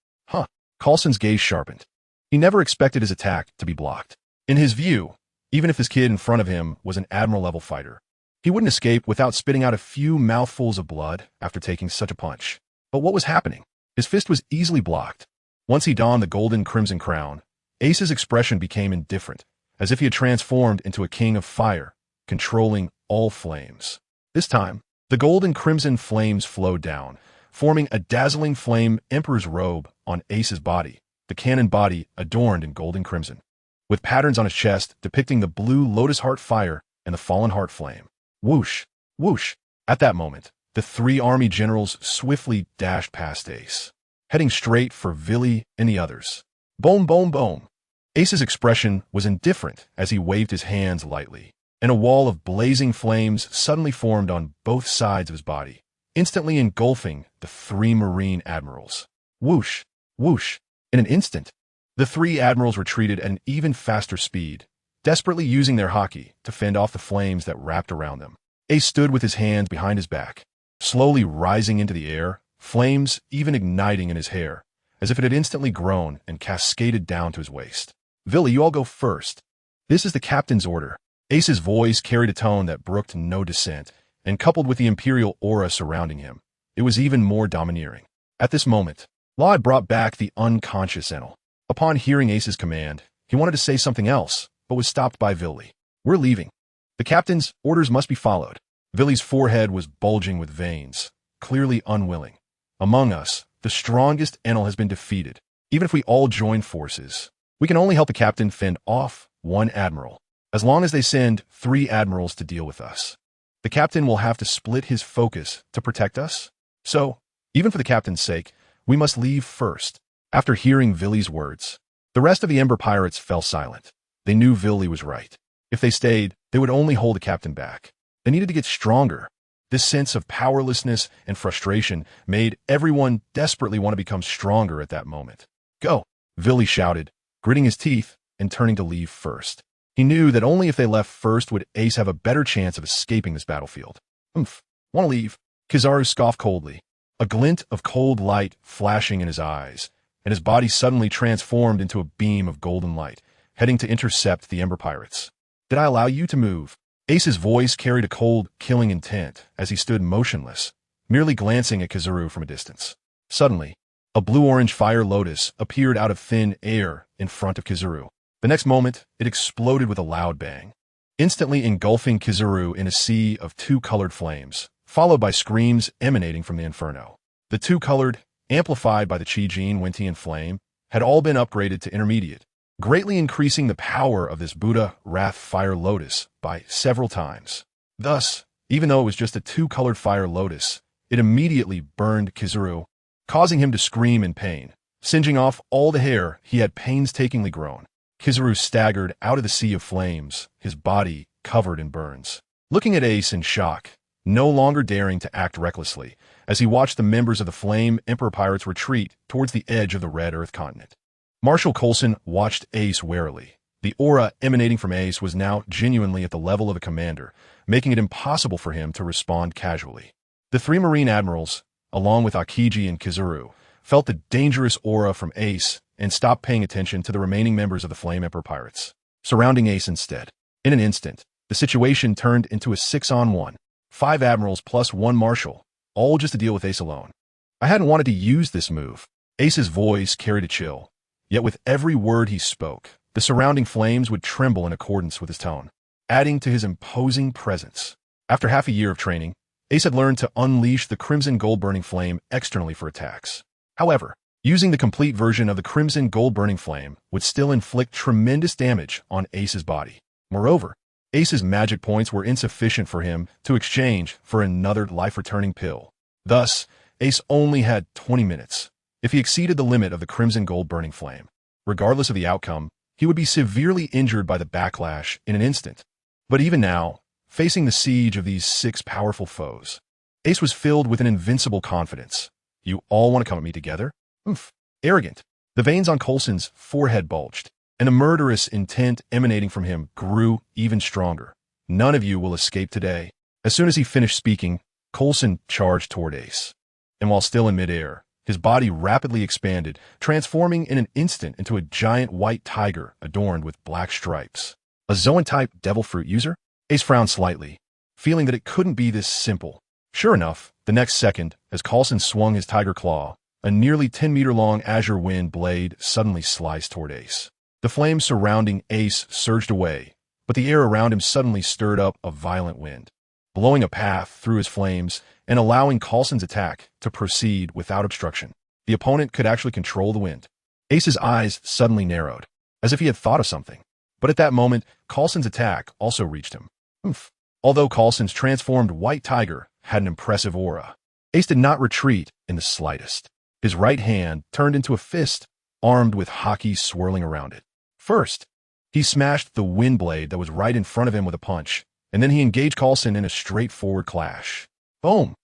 Coulson's gaze sharpened. He never expected his attack to be blocked. In his view, even if this kid in front of him was an admiral-level fighter, he wouldn't escape without spitting out a few mouthfuls of blood after taking such a punch. But what was happening? His fist was easily blocked. Once he donned the golden crimson crown, Ace's expression became indifferent, as if he had transformed into a king of fire, controlling all flames. This time, the gold and crimson flames flowed down, forming a dazzling flame emperor's robe on Ace's body, the cannon body adorned in gold and crimson, with patterns on his chest depicting the blue lotus heart fire and the fallen heart flame. Whoosh, whoosh. At that moment, the three army generals swiftly dashed past Ace, heading straight for Vili and the others. Boom, boom, boom. Ace's expression was indifferent as he waved his hands lightly, and a wall of blazing flames suddenly formed on both sides of his body, instantly engulfing the three Marine admirals. Whoosh, whoosh. In an instant, the three admirals retreated at an even faster speed, desperately using their haki to fend off the flames that wrapped around them. Ace stood with his hands behind his back, slowly rising into the air, flames even igniting in his hair, as if it had instantly grown and cascaded down to his waist. Vili, you all go first. This is the captain's order. Ace's voice carried a tone that brooked no dissent, and coupled with the imperial aura surrounding him, it was even more domineering. At this moment, Law had brought back the unconscious Enel. Upon hearing Ace's command, he wanted to say something else, but was stopped by Vili. We're leaving. The captain's orders must be followed. Vili's forehead was bulging with veins, clearly unwilling. Among us, the strongest Enel has been defeated. Even if we all join forces, we can only help the captain fend off one admiral, as long as they send 3 admirals to deal with us. The captain will have to split his focus to protect us. So, even for the captain's sake, we must leave first. After hearing Vili's words, the rest of the Ember Pirates fell silent. They knew Vili was right. If they stayed, they would only hold the captain back. They needed to get stronger. This sense of powerlessness and frustration made everyone desperately want to become stronger at that moment. Go, Vili shouted, gritting his teeth and turning to leave first. He knew that only if they left first would Ace have a better chance of escaping this battlefield. Want to leave? Kizaru scoffed coldly, a glint of cold light flashing in his eyes, and his body suddenly transformed into a beam of golden light, heading to intercept the Ember Pirates. Did I allow you to move? Ace's voice carried a cold, killing intent as he stood motionless, merely glancing at Kizaru from a distance. Suddenly, a blue-orange fire lotus appeared out of thin air in front of Kizaru. The next moment, it exploded with a loud bang, instantly engulfing Kizaru in a sea of 2-colored flames, followed by screams emanating from the inferno. The 2-colored, amplified by the Qi Jin Wentian flame, had all been upgraded to intermediate, greatly increasing the power of this Buddha Wrath Fire Lotus by several times. Thus, even though it was just a 2-colored fire lotus, it immediately burned Kizaru, causing him to scream in pain, singeing off all the hair he had painstakingly grown. Kizaru staggered out of the sea of flames, his body covered in burns, looking at Ace in shock, no longer daring to act recklessly, as he watched the members of the Flame Emperor Pirates retreat towards the edge of the Red Earth continent. Marshal Coulson watched Ace warily. The aura emanating from Ace was now genuinely at the level of a commander, making it impossible for him to respond casually. The 3 Marine admirals, along with Akiji and Kizaru, felt the dangerous aura from Ace and stopped paying attention to the remaining members of the Flame Emperor Pirates, surrounding Ace instead. In an instant, the situation turned into a 6-on-1, 5 admirals plus 1 marshal, all just to deal with Ace alone. I hadn't wanted to use this move. Ace's voice carried a chill, yet with every word he spoke, the surrounding flames would tremble in accordance with his tone, adding to his imposing presence. After half a year of training, Ace had learned to unleash the crimson gold-burning flame externally for attacks. However, using the complete version of the crimson gold-burning flame would still inflict tremendous damage on Ace's body. Moreover, Ace's magic points were insufficient for him to exchange for another life-returning pill. Thus, Ace only had 20 minutes. If he exceeded the limit of the crimson gold-burning flame, regardless of the outcome, he would be severely injured by the backlash in an instant. But even now, facing the siege of these 6 powerful foes, Ace was filled with an invincible confidence. You all want to come at me together? Arrogant. The veins on Coulson's forehead bulged, and the murderous intent emanating from him grew even stronger. None of you will escape today. As soon as he finished speaking, Coulson charged toward Ace, and while still in midair, His body rapidly expanded, transforming in an instant into a giant white tiger adorned with black stripes. A Zoan-type devil fruit user? Ace frowned slightly, feeling that it couldn't be this simple. Sure enough, the next second, as Coulson swung his tiger claw, a nearly 10-meter-long azure wind blade suddenly sliced toward Ace. The flames surrounding Ace surged away, but the air around him suddenly stirred up a violent wind, blowing a path through his flames and allowing Coulson's attack to proceed without obstruction. The opponent could actually control the wind. Ace's eyes suddenly narrowed, as if he had thought of something. But at that moment, Coulson's attack also reached him. Oof. Although Coulson's transformed white tiger had an impressive aura, Ace did not retreat in the slightest. His right hand turned into a fist, armed with hockey swirling around it. First, he smashed the wind blade that was right in front of him with a punch, and then he engaged Coulson in a straightforward clash. Boom!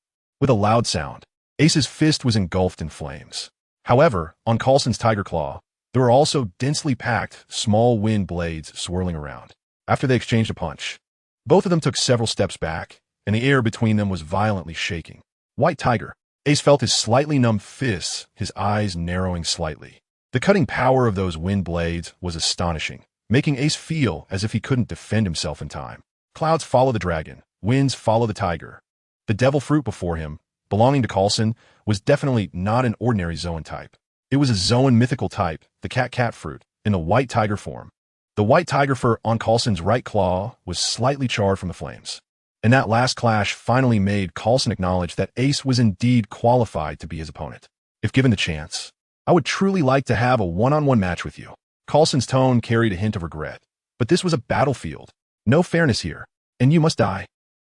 With a loud sound, Ace's fist was engulfed in flames. However, on Coulson's tiger claw, there were also densely packed, small wind blades swirling around. After they exchanged a punch, both of them took several steps back, and the air between them was violently shaking. White tiger. Ace felt his slightly numb fists, his eyes narrowing slightly. The cutting power of those wind blades was astonishing, making Ace feel as if he couldn't defend himself in time. Clouds follow the dragon, winds follow the tiger. The devil fruit before him, belonging to Coulson, was definitely not an ordinary Zoan type. It was a Zoan mythical type, the cat fruit, in the white tiger form. The white tiger fur on Coulson's right claw was slightly charred from the flames. And that last clash finally made Coulson acknowledge that Ace was indeed qualified to be his opponent. If given the chance, I would truly like to have a one-on-one match with you. Coulson's tone carried a hint of regret. But this was a battlefield. No fairness here, and you must die.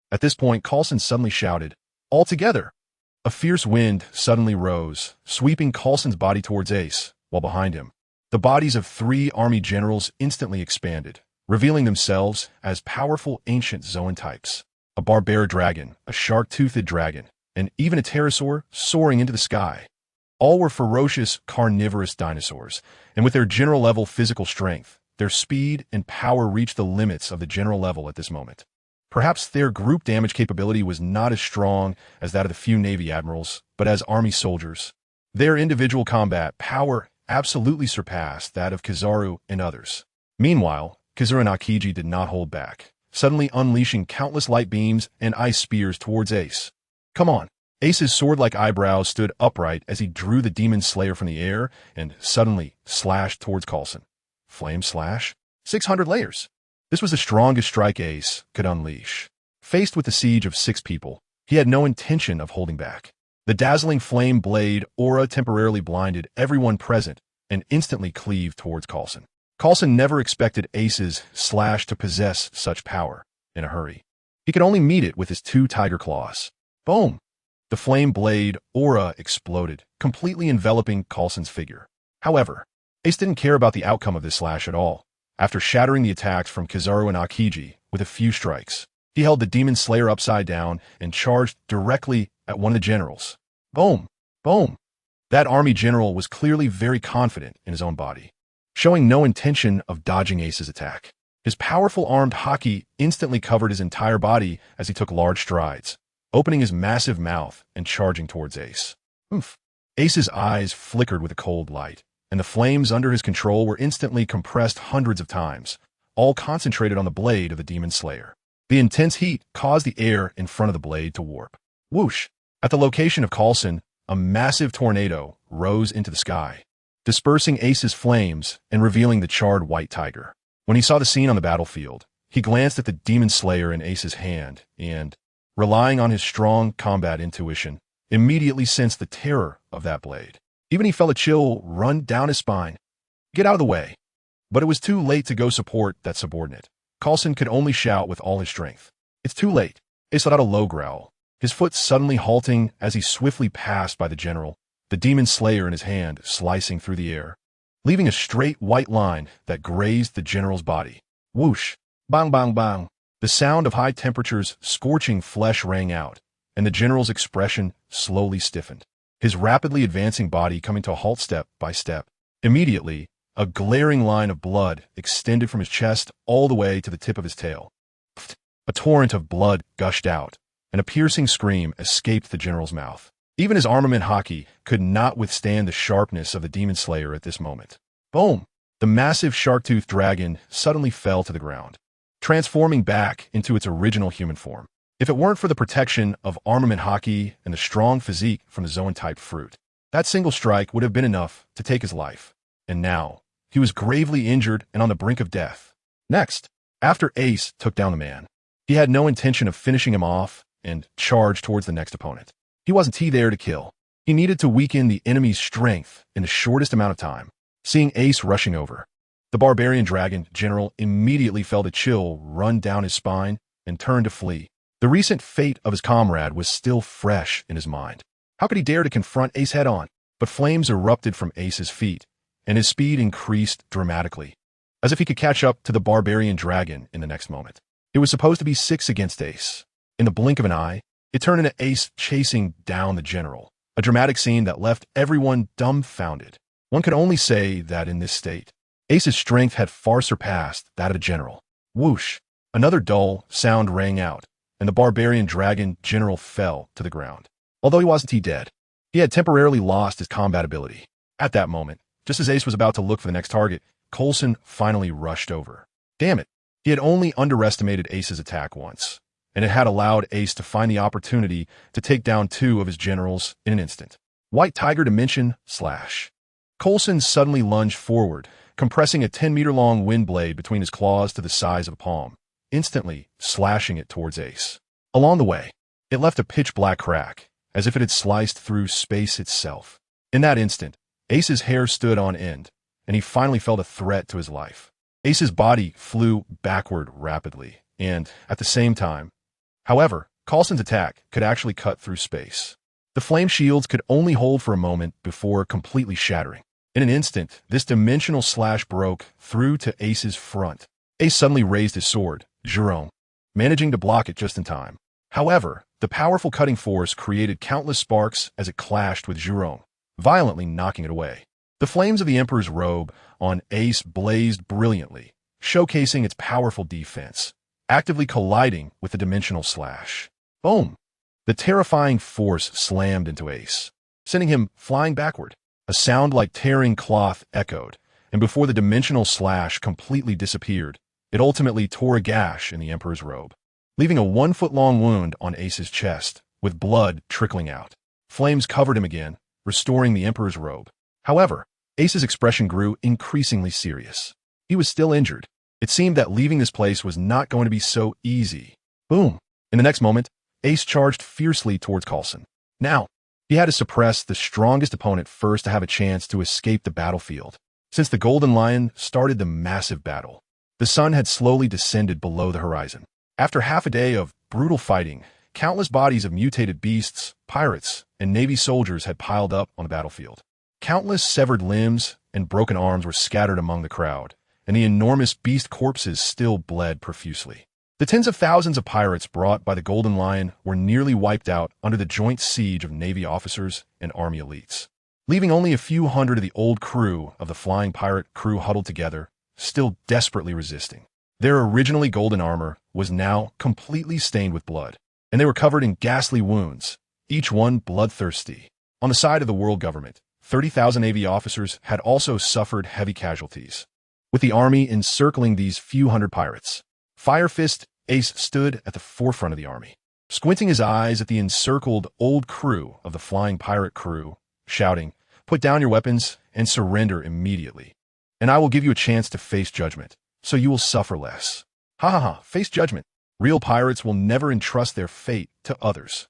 At this point, Coulson suddenly shouted, "All together!" A fierce wind suddenly rose, sweeping Coulson's body towards Ace, while behind him, the bodies of 3 army generals instantly expanded, revealing themselves as powerful ancient Zoan types. A barbaric dragon, a shark-toothed dragon, and even a pterosaur soaring into the sky. All were ferocious, carnivorous dinosaurs, and with their general-level physical strength, their speed and power reached the limits of the general level at this moment. Perhaps their group damage capability was not as strong as that of the few Navy admirals, but as army soldiers, their individual combat power absolutely surpassed that of Kizaru and others. Meanwhile, Kizaru and Akiji did not hold back, suddenly unleashing countless light beams and ice spears towards Ace. Come on! Ace's sword-like eyebrows stood upright as he drew the Demon Slayer from the air and suddenly slashed towards Coulson. Flame slash? 600 layers! This was the strongest strike Ace could unleash. Faced with the siege of 6 people, he had no intention of holding back. The dazzling flame blade aura temporarily blinded everyone present and instantly cleaved towards Coulson. Coulson never expected Ace's slash to possess such power in a hurry. He could only meet it with his 2 tiger claws. Boom! The flame blade aura exploded, completely enveloping Coulson's figure. However, Ace didn't care about the outcome of this slash at all. After shattering the attacks from Kizaru and Akiji with a few strikes, he held the Demon Slayer upside down and charged directly at one of the generals. Boom! Boom! That army general was clearly very confident in his own body, showing no intention of dodging Ace's attack. His powerful armed hockey instantly covered his entire body as he took large strides, opening his massive mouth and charging towards Ace. Oof! Ace's eyes flickered with a cold light, and the flames under his control were instantly compressed hundreds of times, all concentrated on the blade of the Demon Slayer. The intense heat caused the air in front of the blade to warp. Whoosh! At the location of Coulson, a massive tornado rose into the sky, dispersing Ace's flames and revealing the charred white tiger. When he saw the scene on the battlefield, he glanced at the Demon Slayer in Ace's hand and, relying on his strong combat intuition, immediately sensed the terror of that blade. Even he felt a chill run down his spine. Get out of the way. But it was too late to go support that subordinate. Coulson could only shout with all his strength. It's too late. Ace let out a low growl, his foot suddenly halting as he swiftly passed by the general, the Demon Slayer in his hand slicing through the air, leaving a straight white line that grazed the general's body. Whoosh! Bang, bang, bang! The sound of high temperatures scorching flesh rang out, and the general's expression slowly stiffened, his rapidly advancing body coming to a halt step by step. Immediately, a glaring line of blood extended from his chest all the way to the tip of his tail. A torrent of blood gushed out, and a piercing scream escaped the general's mouth. Even his armament hockey could not withstand the sharpness of the Demon Slayer at this moment. Boom! The massive shark-toothed dragon suddenly fell to the ground, transforming back into its original human form. If it weren't for the protection of armament hockey and the strong physique from the Zoan-type fruit, that single strike would have been enough to take his life. And now, he was gravely injured and on the brink of death. Next, after Ace took down the man, he had no intention of finishing him off and charged towards the next opponent. He wasn't there to kill. He needed to weaken the enemy's strength in the shortest amount of time. Seeing Ace rushing over, the barbarian dragon general immediately felt a chill run down his spine and turned to flee. The recent fate of his comrade was still fresh in his mind. How could he dare to confront Ace head-on? But flames erupted from Ace's feet, and his speed increased dramatically, as if he could catch up to the barbarian dragon in the next moment. It was supposed to be 6 against Ace. In the blink of an eye, it turned into Ace chasing down the general, a dramatic scene that left everyone dumbfounded. One could only say that in this state, Ace's strength had far surpassed that of the general. Whoosh! Another dull sound rang out, and the barbarian dragon general fell to the ground. Although he wasn't dead, he had temporarily lost his combat ability. At that moment, just as Ace was about to look for the next target, Coulson finally rushed over. Damn it, he had only underestimated Ace's attack once, and it had allowed Ace to find the opportunity to take down 2 of his generals in an instant. White Tiger Dimension slash. Coulson suddenly lunged forward, compressing a 10-meter-long wind blade between his claws to the size of a palm, instantly slashing it towards Ace. Along the way, it left a pitch-black crack, as if it had sliced through space itself. In that instant, Ace's hair stood on end, and he finally felt a threat to his life. Ace's body flew backward rapidly, and, at the same time, however, Coulson's attack could actually cut through space. The flame shields could only hold for a moment before completely shattering. In an instant, this dimensional slash broke through to Ace's front. Ace suddenly raised his sword, Jerome, managing to block it just in time. However, the powerful cutting force created countless sparks as it clashed with Jerome, violently knocking it away. The flames of the Emperor's robe on Ace blazed brilliantly, showcasing its powerful defense, actively colliding with the dimensional slash. Boom! The terrifying force slammed into Ace, sending him flying backward. A sound like tearing cloth echoed, and before the dimensional slash completely disappeared, it ultimately tore a gash in the Emperor's robe, leaving a 1-foot-long wound on Ace's chest, with blood trickling out. Flames covered him again, restoring the Emperor's robe. However, Ace's expression grew increasingly serious. He was still injured. It seemed that leaving this place was not going to be so easy. Boom! In the next moment, Ace charged fiercely towards Coulson. Now, he had to suppress the strongest opponent first to have a chance to escape the battlefield. Since the Golden Lion started the massive battle, the sun had slowly descended below the horizon. After half a day of brutal fighting, countless bodies of mutated beasts, pirates, and Navy soldiers had piled up on the battlefield. Countless severed limbs and broken arms were scattered among the crowd, and the enormous beast corpses still bled profusely. The tens of thousands of pirates brought by the Golden Lion were nearly wiped out under the joint siege of Navy officers and Army elites, leaving only a few hundred of the old crew of the Flying Pirate crew huddled together, still desperately resisting. Their originally golden armor was now completely stained with blood, and they were covered in ghastly wounds, each one bloodthirsty. On the side of the world government, 30,000 Navy officers had also suffered heavy casualties, with the army encircling these few hundred pirates. Fire Fist Ace stood at the forefront of the army, squinting his eyes at the encircled old crew of the Flying Pirate crew, shouting, "Put down your weapons and surrender immediately, and I will give you a chance to face judgment, so you will suffer less." Ha ha ha, face judgment. Real pirates will never entrust their fate to others.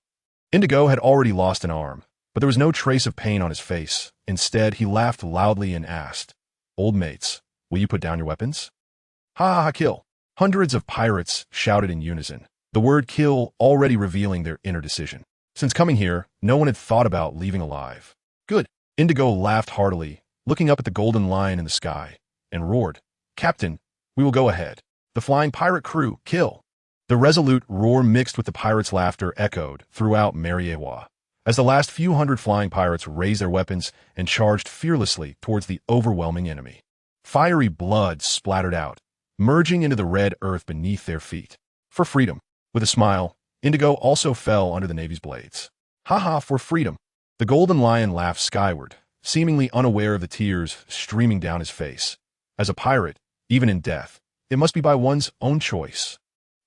Indigo had already lost an arm, but there was no trace of pain on his face. Instead, he laughed loudly and asked, "Old mates, will you put down your weapons?" Ha ha ha, kill. Hundreds of pirates shouted in unison, the word kill already revealing their inner decision. Since coming here, no one had thought about leaving alive. Good. Indigo laughed heartily, looking up at the Golden Lion in the sky, and roared, "Captain, we will go ahead. The Flying Pirate crew, kill." The resolute roar mixed with the pirates' laughter echoed throughout Mariewa, as the last few hundred flying pirates raised their weapons and charged fearlessly towards the overwhelming enemy. Fiery blood splattered out, merging into the red earth beneath their feet. For freedom. With a smile, Indigo also fell under the Navy's blades. Ha ha, for freedom. The golden lion laughed skyward, seemingly unaware of the tears streaming down his face. As a pirate, even in death, it must be by one's own choice.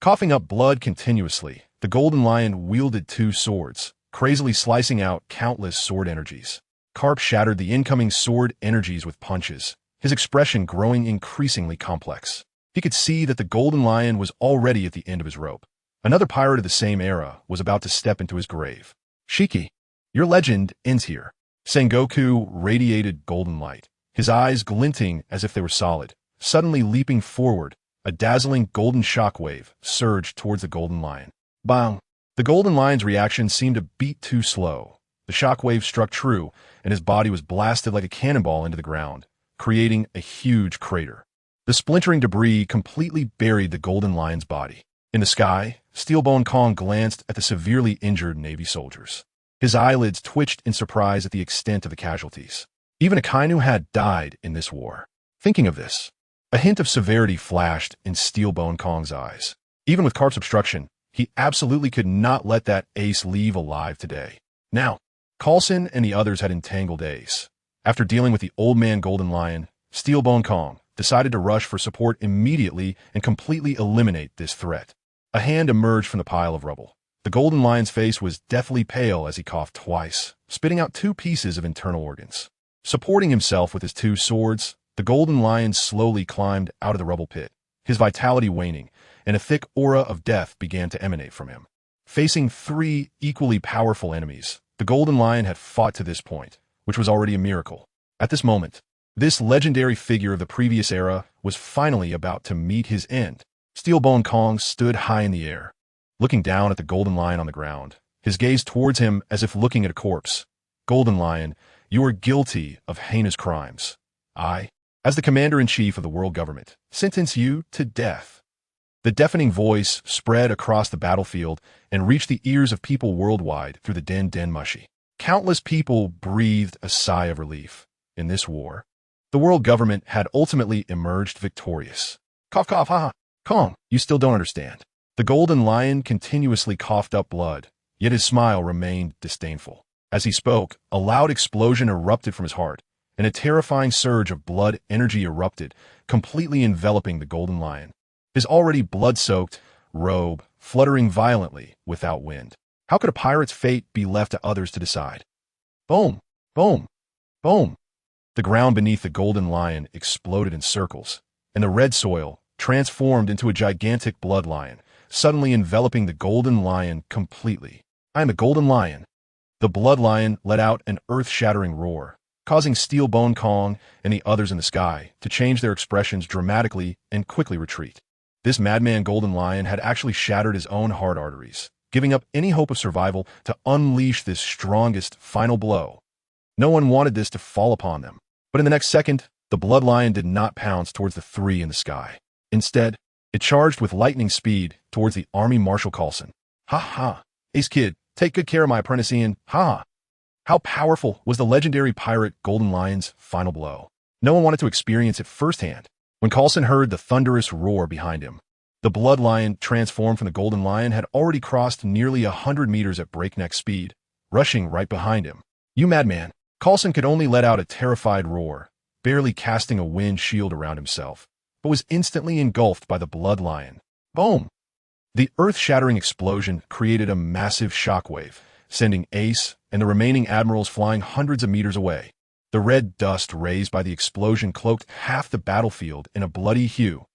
Coughing up blood continuously, the golden lion wielded two swords, crazily slicing out countless sword energies. Carp shattered the incoming sword energies with punches, his expression growing increasingly complex. He could see that the golden lion was already at the end of his rope. Another pirate of the same era was about to step into his grave. Shiki, your legend ends here. Sengoku radiated golden light, his eyes glinting as if they were solid. Suddenly leaping forward, a dazzling golden shockwave surged towards the golden lion. Bang! The golden lion's reaction seemed a beat too slow. The shockwave struck true, and his body was blasted like a cannonball into the ground, creating a huge crater. The splintering debris completely buried the golden lion's body. In the sky, Steelbone Kong glanced at the severely injured Navy soldiers. His eyelids twitched in surprise at the extent of the casualties. Even Akainu had died in this war. Thinking of this, a hint of severity flashed in Steelbone Kong's eyes. Even with Carp's obstruction, he absolutely could not let that ace leave alive today. Now, Coulson and the others had entangled Ace. After dealing with the old man Golden Lion, Steelbone Kong decided to rush for support immediately and completely eliminate this threat. A hand emerged from the pile of rubble. The Golden Lion's face was deathly pale as he coughed twice, spitting out 2 pieces of internal organs. Supporting himself with his 2 swords, the Golden Lion slowly climbed out of the rubble pit, his vitality waning, and a thick aura of death began to emanate from him. Facing 3 equally powerful enemies, the Golden Lion had fought to this point, which was already a miracle. At this moment, this legendary figure of the previous era was finally about to meet his end. Steelbone Kong stood high in the air, looking down at the Golden Lion on the ground, his gaze towards him as if looking at a corpse. Golden Lion, you are guilty of heinous crimes. I, as the Commander-in-Chief of the world government, sentence you to death. The deafening voice spread across the battlefield and reached the ears of people worldwide through the Den Mushi. Countless people breathed a sigh of relief. In this war, the world government had ultimately emerged victorious. Cough, cough, ha. Kong, you still don't understand. The Golden Lion continuously coughed up blood, yet his smile remained disdainful. As he spoke, a loud explosion erupted from his heart, and a terrifying surge of blood energy erupted, completely enveloping the Golden Lion. His already blood-soaked robe fluttering violently without wind. How could a pirate's fate be left to others to decide? Boom! Boom! Boom! The ground beneath the Golden Lion exploded in circles, and the red soil transformed into a gigantic blood lion, suddenly enveloping the Golden Lion completely. I am the Golden Lion. The blood lion let out an earth-shattering roar, causing Steelbone Kong and the others in the sky to change their expressions dramatically and quickly retreat. This madman Golden Lion had actually shattered his own heart arteries, giving up any hope of survival to unleash this strongest final blow. No one wanted this to fall upon them. But in the next second, the blood lion did not pounce towards the 3 in the sky. Instead, it charged with lightning speed towards the Army Marshal Coulson. Ha ha! Ace Kid, take good care of my apprentice Ian. Ha! How powerful was the legendary pirate Golden Lion's final blow? No one wanted to experience it firsthand. When Coulson heard the thunderous roar behind him, the blood lion transformed from the Golden Lion had already crossed nearly 100 meters at breakneck speed, rushing right behind him. You madman! Coulson could only let out a terrified roar, barely casting a wind shield around himself, but was instantly engulfed by the blood lion. Boom! The earth-shattering explosion created a massive shockwave, sending Ace and the remaining admirals flying hundreds of meters away. The red dust raised by the explosion cloaked half the battlefield in a bloody hue.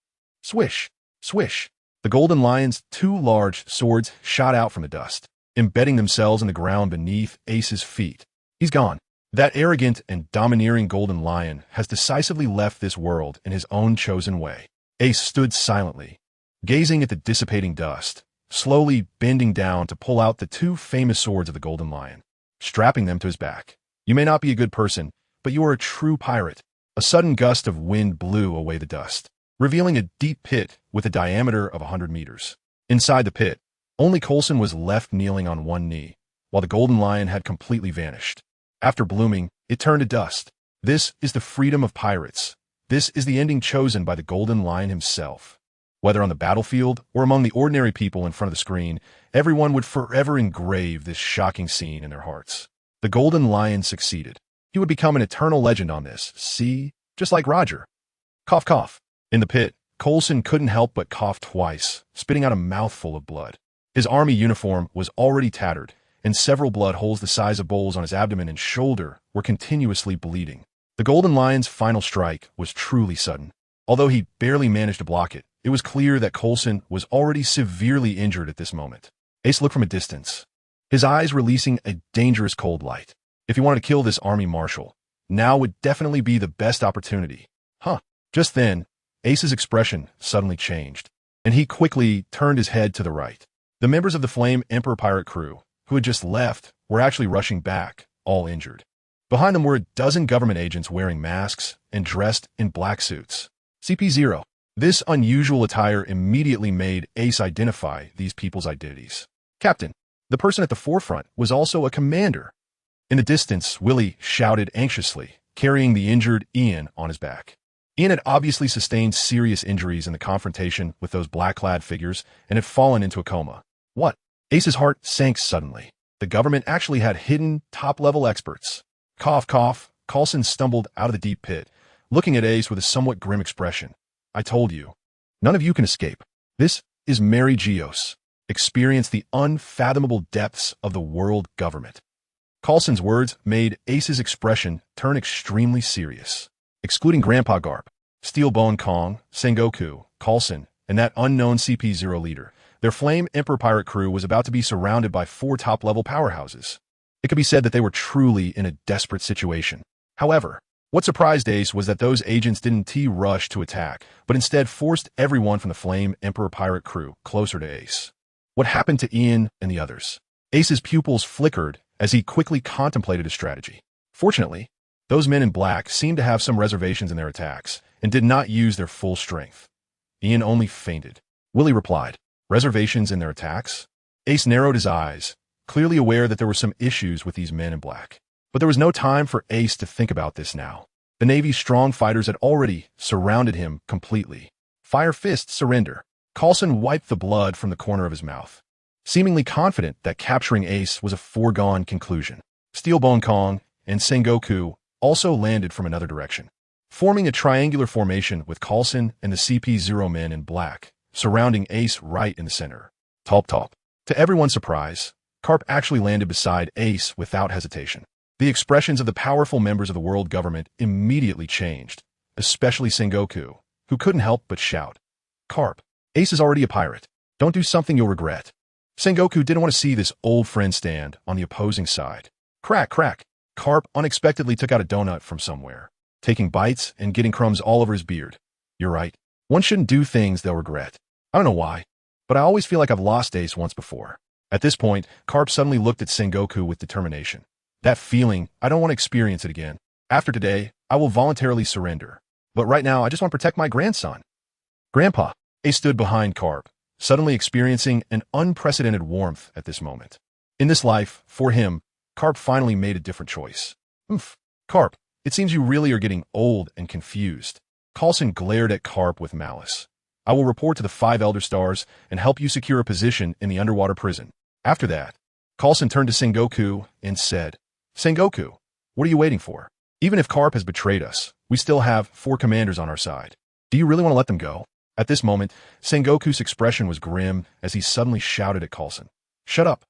Swish! Swish! The Golden Lion's 2 large swords shot out from the dust, embedding themselves in the ground beneath Ace's feet. He's gone. That arrogant and domineering Golden Lion has decisively left this world in his own chosen way. Ace stood silently, gazing at the dissipating dust, slowly bending down to pull out the 2 famous swords of the Golden Lion, strapping them to his back. You may not be a good person, but you are a true pirate. A sudden gust of wind blew away the dust, revealing a deep pit with a diameter of 100 meters. Inside the pit, only Coulson was left kneeling on one knee, while the Golden Lion had completely vanished. After blooming, it turned to dust. This is the freedom of pirates. This is the ending chosen by the Golden Lion himself. Whether on the battlefield or among the ordinary people in front of the screen, everyone would forever engrave this shocking scene in their hearts. The Golden Lion succeeded. He would become an eternal legend on this, see? Just like Roger. Cough, cough. In the pit, Coulson couldn't help but cough twice, spitting out a mouthful of blood. His army uniform was already tattered, and several blood holes the size of bowls on his abdomen and shoulder were continuously bleeding. The Golden Lion's final strike was truly sudden. Although he barely managed to block it, it was clear that Coulson was already severely injured at this moment. Ace looked from a distance, his eyes releasing a dangerous cold light. If he wanted to kill this army marshal, now would definitely be the best opportunity. Just then, Ace's expression suddenly changed, and he quickly turned his head to the right. The members of the Flame Emperor pirate crew, who had just left, were actually rushing back, all injured. Behind them were a dozen government agents wearing masks and dressed in black suits. CP0. This unusual attire immediately made Ace identify these people's identities. Captain, the person at the forefront, was also a commander. In the distance, Willie shouted anxiously, carrying the injured Ian on his back. Ian had obviously sustained serious injuries in the confrontation with those black-clad figures and had fallen into a coma. What? Ace's heart sank suddenly. The government actually had hidden top-level experts. Cough, cough. Coulson stumbled out of the deep pit, looking at Ace with a somewhat grim expression. I told you. None of you can escape. This is Mary Geos. Experience the unfathomable depths of the world government. Coulson's words made Ace's expression turn extremely serious. Excluding Grandpa Garp, Steelbone Kong, Sengoku, Coulson, and that unknown CP0 leader, their Flame Emperor pirate crew was about to be surrounded by 4 top-level powerhouses. It could be said that they were truly in a desperate situation. However, what surprised Ace was that those agents didn't rush to attack, but instead forced everyone from the Flame Emperor pirate crew closer to Ace. What happened to Ian and the others? Ace's pupils flickered as he quickly contemplated his strategy. Fortunately, those men in black seemed to have some reservations in their attacks and did not use their full strength. Ian only feinted. Willie replied, reservations in their attacks? Ace narrowed his eyes, clearly aware that there were some issues with these men in black. But there was no time for Ace to think about this now. The Navy's strong fighters had already surrounded him completely. Fire Fist, surrender. Coulson wiped the blood from the corner of his mouth, seemingly confident that capturing Ace was a foregone conclusion. Steelbone Kong and Sengoku also landed from another direction, forming a triangular formation with Coulson and the CP0 men in black, surrounding Ace right in the center. Top top. To everyone's surprise, Carp actually landed beside Ace without hesitation. The expressions of the powerful members of the world government immediately changed, especially Sengoku, who couldn't help but shout, Carp, Ace is already a pirate. Don't do something you'll regret. Sengoku didn't want to see this old friend stand on the opposing side. Crack, crack. Carp unexpectedly took out a donut from somewhere, taking bites and getting crumbs all over his beard. You're right. One shouldn't do things they'll regret. I don't know why, but I always feel like I've lost Ace once before. At this point, Carp suddenly looked at Sengoku with determination. That feeling, I don't want to experience it again. After today, I will voluntarily surrender. But right now, I just want to protect my grandson. Grandpa. Ace stood behind Carp, suddenly experiencing an unprecedented warmth at this moment. In this life, for him, Carp finally made a different choice. Carp, it seems you really are getting old and confused. Coulson glared at Carp with malice. I will report to the 5 Elder Stars and help you secure a position in the underwater prison. After that, Coulson turned to Sengoku and said, Sengoku, what are you waiting for? Even if Carp has betrayed us, we still have 4 commanders on our side. Do you really want to let them go? At this moment, Sengoku's expression was grim as he suddenly shouted at Coulson. Shut up.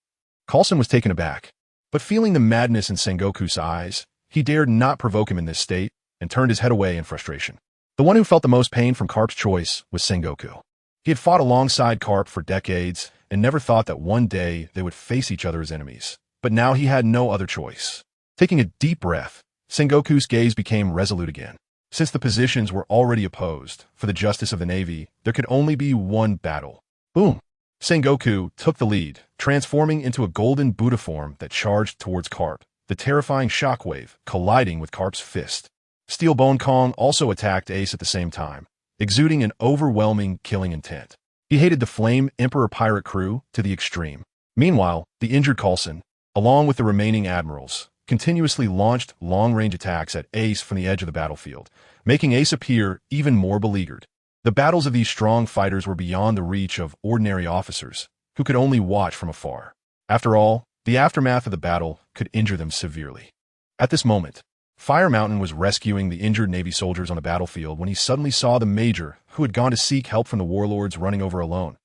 Coulson was taken aback, but feeling the madness in Sengoku's eyes, he dared not provoke him in this state and turned his head away in frustration. The one who felt the most pain from Carp's choice was Sengoku. He had fought alongside Carp for decades and never thought that one day they would face each other as enemies. But now he had no other choice. Taking a deep breath, Sengoku's gaze became resolute again. Since the positions were already opposed for the justice of the Navy, there could only be one battle. Boom! Sengoku took the lead, transforming into a golden Buddha form that charged towards Carp, the terrifying shockwave colliding with Carp's fist. Steelbone Kong also attacked Ace at the same time, exuding an overwhelming killing intent. He hated the Flame Emperor pirate crew to the extreme. Meanwhile, the injured Coulson, along with the remaining admirals, continuously launched long-range attacks at Ace from the edge of the battlefield, making Ace appear even more beleaguered. The battles of these strong fighters were beyond the reach of ordinary officers, who could only watch from afar. After all, The aftermath of the battle could injure them severely. At this moment, Fire Mountain was rescuing the injured Navy soldiers on the battlefield when he suddenly saw the Major, who had gone to seek help from the warlords, running over alone.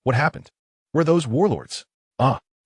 What happened? Were those warlords?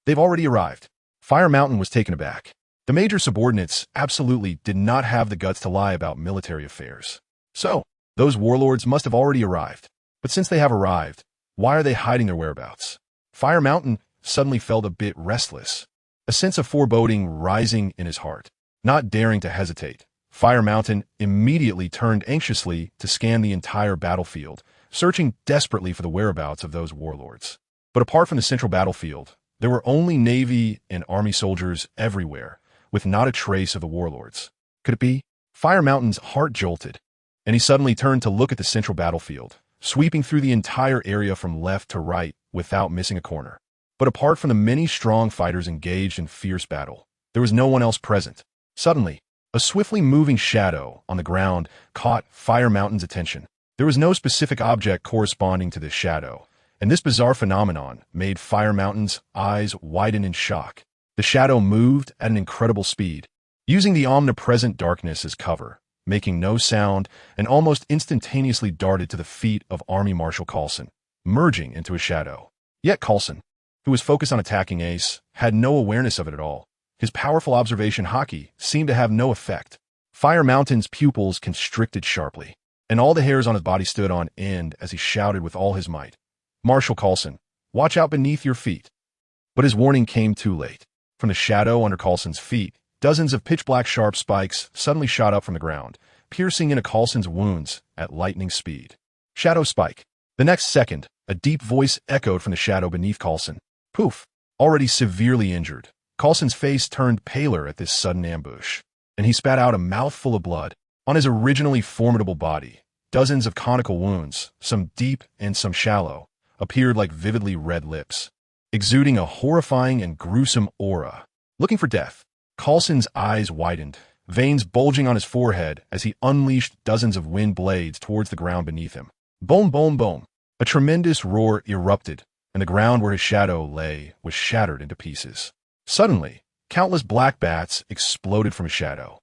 They've already arrived. Fire Mountain was taken aback. The Major's subordinates absolutely did not have the guts to lie about military affairs. So, those warlords must have already arrived. But since they have arrived, why are they hiding their whereabouts? Fire Mountain suddenly felt a bit restless, a sense of foreboding rising in his heart. Not daring to hesitate, Fire Mountain immediately turned anxiously to scan the entire battlefield, searching desperately for the whereabouts of those warlords. But apart from the central battlefield, there were only Navy and Army soldiers everywhere, with not a trace of the warlords. Could it be? Fire Mountain's heart jolted, and he suddenly turned to look at the central battlefield, sweeping through the entire area from left to right without missing a corner. But apart from the many strong fighters engaged in fierce battle, there was no one else present. Suddenly, a swiftly moving shadow on the ground caught Fire Mountain's attention. There was no specific object corresponding to this shadow, and this bizarre phenomenon made Fire Mountain's eyes widen in shock. The shadow moved at an incredible speed, using the omnipresent darkness as cover, making no sound, and almost instantaneously darted to the feet of Army Marshal Coulson, merging into a shadow. Yet Coulson, who was focused on attacking Ace, had no awareness of it at all. His powerful observation haki seemed to have no effect. Fire Mountain's pupils constricted sharply, and all the hairs on his body stood on end as he shouted with all his might, "Marshal Coulson, watch out beneath your feet." But his warning came too late. From the shadow under Coulson's feet, dozens of pitch-black sharp spikes suddenly shot up from the ground, piercing into Coulson's wounds at lightning speed. Shadow spike. The next second, a deep voice echoed from the shadow beneath Coulson. Poof! Already severely injured, Coulson's face turned paler at this sudden ambush, and he spat out a mouthful of blood. On his originally formidable body, dozens of conical wounds, some deep and some shallow, appeared like vividly red lips, exuding a horrifying and gruesome aura. Looking for death, Coulson's eyes widened, veins bulging on his forehead as he unleashed dozens of wind blades towards the ground beneath him. Boom, boom, boom. A tremendous roar erupted, and the ground where his shadow lay was shattered into pieces. Suddenly, countless black bats exploded from his shadow,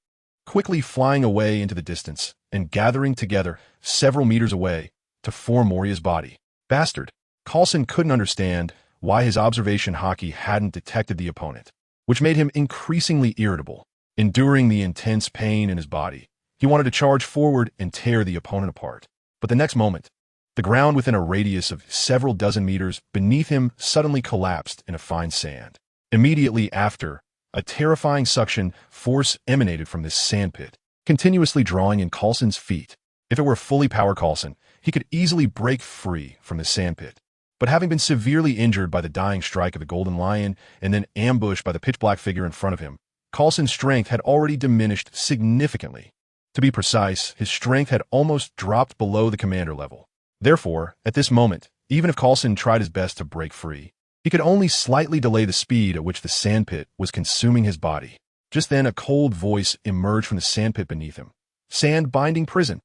quickly flying away into the distance and gathering together several meters away to form Moria's body. Bastard! Coulson couldn't understand why his observation haki hadn't detected the opponent, which made him increasingly irritable. Enduring the intense pain in his body, he wanted to charge forward and tear the opponent apart. But the next moment, the ground within a radius of several dozen meters beneath him suddenly collapsed in a fine sand. Immediately after, a terrifying suction force emanated from this sandpit, continuously drawing in Coulson's feet. If it were fully power Coulson, he could easily break free from the sandpit. But having been severely injured by the dying strike of the Golden Lion and then ambushed by the pitch-black figure in front of him, Coulson's strength had already diminished significantly. To be precise, his strength had almost dropped below the commander level. Therefore, at this moment, even if Coulson tried his best to break free, he could only slightly delay the speed at which the sandpit was consuming his body. Just then, a cold voice emerged from the sandpit beneath him. Sand binding prison.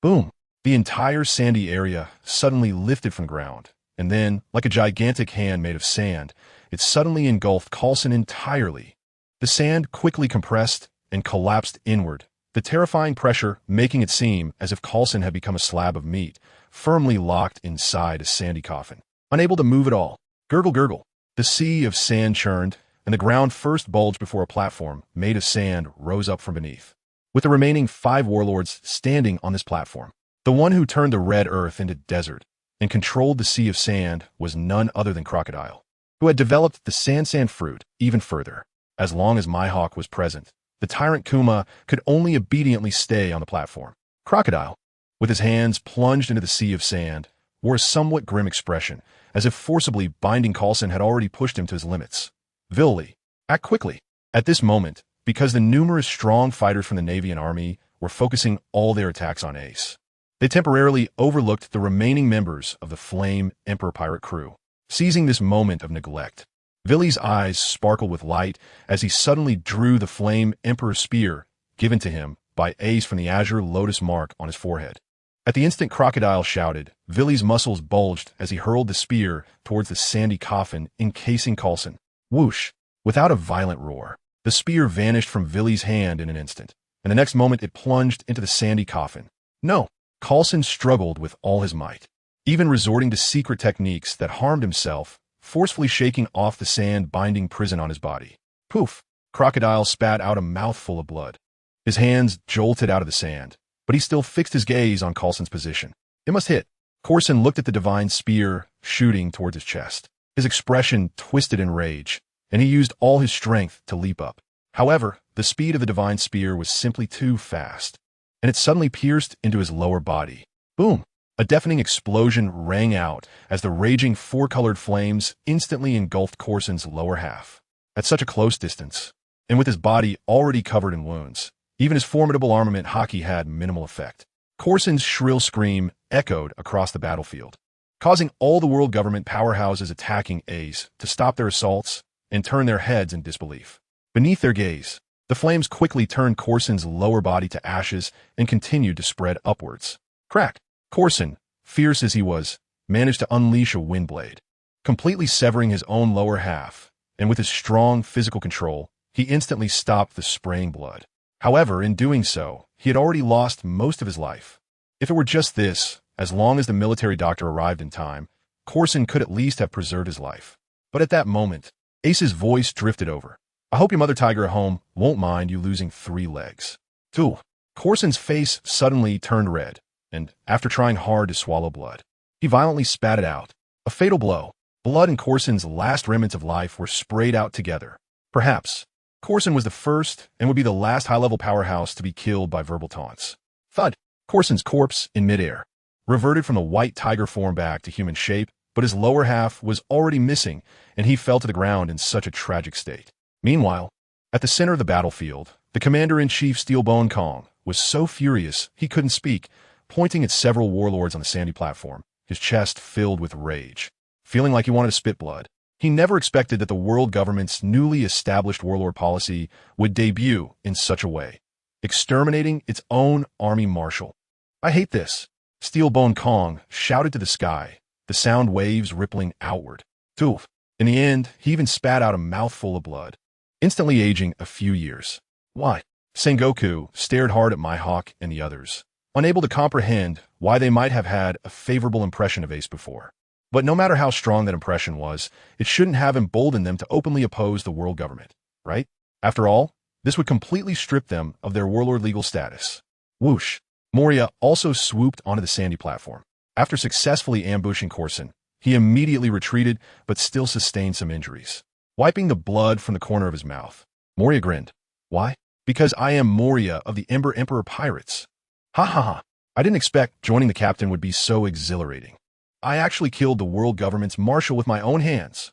Boom! The entire sandy area suddenly lifted from the ground, and then, like a gigantic hand made of sand, it suddenly engulfed Coulson entirely. The sand quickly compressed and collapsed inward, the terrifying pressure making it seem as if Coulson had become a slab of meat, firmly locked inside a sandy coffin, unable to move at all. Gurgle, gurgle. The sea of sand churned, and the ground first bulged before a platform made of sand rose up from beneath, with the remaining 5 warlords standing on this platform. The one who turned the red earth into desert and controlled the sea of sand was none other than Crocodile, who had developed the Sand fruit even further. As long as Mihawk was present, the tyrant Kuma could only obediently stay on the platform. Crocodile, with his hands plunged into the sea of sand, wore a somewhat grim expression, as if forcibly binding Coulson had already pushed him to his limits. Villi, act quickly. At this moment, because the numerous strong fighters from the Navy and Army were focusing all their attacks on Ace, they temporarily overlooked the remaining members of the Flame Emperor pirate crew. Seizing this moment of neglect, Villi's eyes sparkled with light as he suddenly drew the Flame Emperor spear given to him by Ace from the azure lotus mark on his forehead. At the instant Crocodile shouted, Villi's muscles bulged as he hurled the spear towards the sandy coffin encasing Coulson. Whoosh! Without a violent roar, the spear vanished from Villy's hand in an instant, and the next moment it plunged into the sandy coffin. No, Coulson struggled with all his might, even resorting to secret techniques that harmed himself, forcefully shaking off the sand-binding prison on his body. Poof! Crocodile spat out a mouthful of blood. His hands jolted out of the sand, but he still fixed his gaze on Coulson's position. It must hit. Coulson looked at the divine spear shooting towards his chest. His expression twisted in rage, and he used all his strength to leap up. However, the speed of the divine spear was simply too fast, and it suddenly pierced into his lower body. Boom! A deafening explosion rang out as the raging four-colored flames instantly engulfed Courson's lower half. At such a close distance, and with his body already covered in wounds, even his formidable armament Haki had minimal effect. Courson's shrill scream echoed across the battlefield, causing all the world government powerhouses attacking Ace to stop their assaults and turn their heads in disbelief. Beneath their gaze, the flames quickly turned Courson's lower body to ashes and continued to spread upwards. Crack! Coulson, fierce as he was, managed to unleash a wind blade, completely severing his own lower half, and with his strong physical control, he instantly stopped the spraying blood. However, in doing so, he had already lost most of his life. If it were just this, as long as the military doctor arrived in time, Coulson could at least have preserved his life. But at that moment, Ace's voice drifted over. I hope your mother tiger at home won't mind you losing 3 legs. 2. Courson's face suddenly turned red, and after trying hard to swallow blood, he violently spat it out. A fatal blow. Blood and Courson's last remnants of life were sprayed out together. Perhaps Coulson was the first and would be the last high-level powerhouse to be killed by verbal taunts. Thud! Courson's corpse, in midair, reverted from the white tiger form back to human shape, but his lower half was already missing, and he fell to the ground in such a tragic state. Meanwhile, at the center of the battlefield, the commander-in-chief Steelbone Kong was so furious he couldn't speak, pointing at several warlords on the sandy platform, his chest filled with rage. Feeling like he wanted to spit blood. He never expected that the world government's newly established warlord policy would debut in such a way, exterminating its own army marshal. I hate this, Steelbone Kong shouted to the sky, the sound waves rippling outward. Toof. In the end, he even spat out a mouthful of blood, instantly aging a few years. Why? Sengoku stared hard at Mihawk and the others, unable to comprehend why they might have had a favorable impression of Ace before. But no matter how strong that impression was, it shouldn't have emboldened them to openly oppose the world government, right? After all, this would completely strip them of their warlord legal status. Whoosh! Moria also swooped onto the sandy platform. After successfully ambushing Coulson, he immediately retreated but still sustained some injuries. Wiping the blood from the corner of his mouth, Moria grinned. Why? Because I am Moria of the Ember Emperor Pirates. Ha ha ha! I didn't expect joining the captain would be so exhilarating. I actually killed the world government's marshal with my own hands.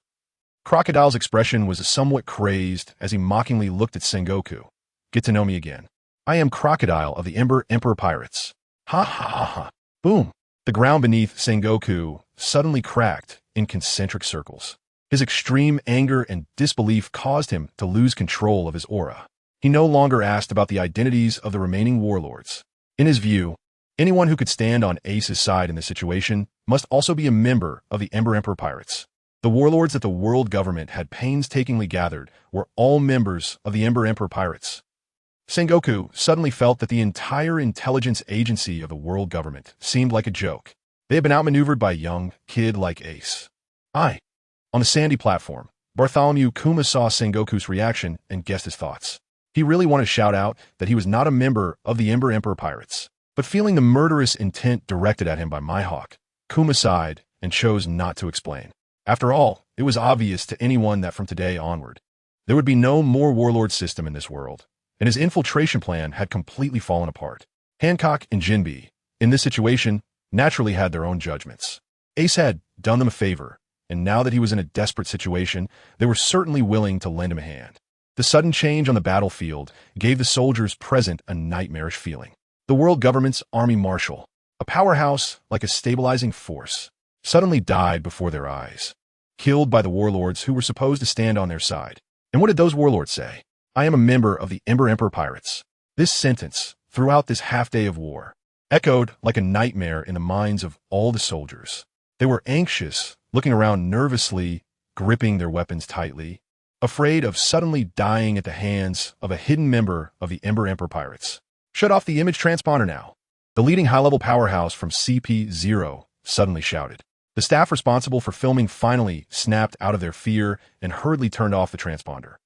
Crocodile's expression was somewhat crazed as he mockingly looked at Sengoku. Get to know me again. I am Crocodile of the Ember Emperor Pirates. Ha ha ha ha. Boom. The ground beneath Sengoku suddenly cracked in concentric circles. His extreme anger and disbelief caused him to lose control of his aura. He no longer asked about the identities of the remaining warlords. In his view, anyone who could stand on Ace's side in this situation must also be a member of the Ember Emperor Pirates. The warlords that the world government had painstakingly gathered were all members of the Ember Emperor Pirates. Sengoku suddenly felt that the entire intelligence agency of the world government seemed like a joke. They had been outmaneuvered by a young kid like Ace. On the sandy platform, Bartholomew Kuma saw Sengoku's reaction and guessed his thoughts. He really wanted to shout out that he was not a member of the Ember Emperor Pirates, but feeling the murderous intent directed at him by Mihawk, Kuma sighed and chose not to explain. After all, it was obvious to anyone that from today onward, there would be no more warlord system in this world, and his infiltration plan had completely fallen apart. Hancock and Jinbe, in this situation, naturally had their own judgments. Ace had done them a favor, and now that he was in a desperate situation, they were certainly willing to lend him a hand. The sudden change on the battlefield gave the soldiers present a nightmarish feeling. The world government's army marshal, a powerhouse like a stabilizing force, suddenly died before their eyes, killed by the warlords who were supposed to stand on their side. And what did those warlords say? I am a member of the Ember Emperor Pirates. This sentence, throughout this half-day of war, echoed like a nightmare in the minds of all the soldiers. They were anxious, looking around nervously, gripping their weapons tightly. afraid of suddenly dying at the hands of a hidden member of the Ember Emperor Pirates. "Shut off the image transponder now," the leading high-level powerhouse from CP0 suddenly shouted. The staff responsible for filming finally snapped out of their fear and hurriedly turned off the transponder.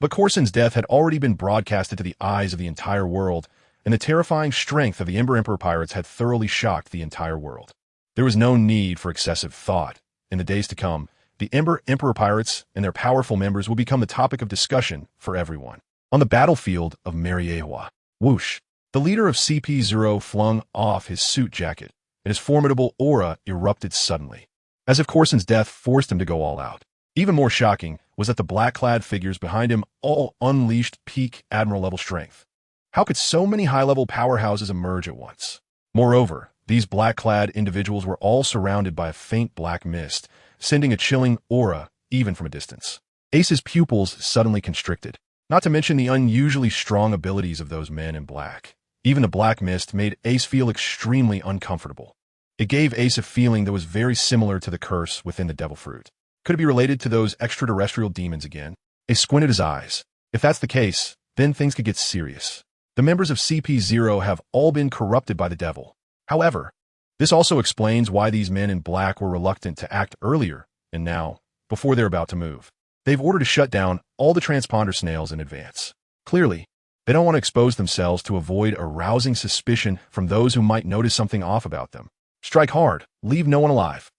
But Corson's death had already been broadcasted to the eyes of the entire world, and the terrifying strength of the Ember Emperor Pirates had thoroughly shocked the entire world. There was no need for excessive thought. In the days to come, the Ember Emperor Pirates and their powerful members will become the topic of discussion for everyone. On the battlefield of Mariewa, whoosh, the leader of CP0 flung off his suit jacket, and his formidable aura erupted suddenly, as if Corson's death forced him to go all out. Even more shocking was that the black-clad figures behind him all unleashed peak Admiral-level strength. How could so many high-level powerhouses emerge at once? Moreover, these black-clad individuals were all surrounded by a faint black mist, sending a chilling aura even from a distance. Ace's pupils suddenly constricted, not to mention the unusually strong abilities of those men in black. Even the black mist made Ace feel extremely uncomfortable. It gave Ace a feeling that was very similar to the curse within the Devil Fruit. Could it be related to those extraterrestrial demons again? Ace squinted his eyes. If that's the case, then things could get serious. The members of CP0 have all been corrupted by the devil. However, this also explains why these men in black were reluctant to act earlier, and now, before they're about to move. They've ordered to shut down all the transponder snails in advance. Clearly, they don't want to expose themselves to avoid arousing suspicion from those who might notice something off about them. Strike hard, leave no one alive.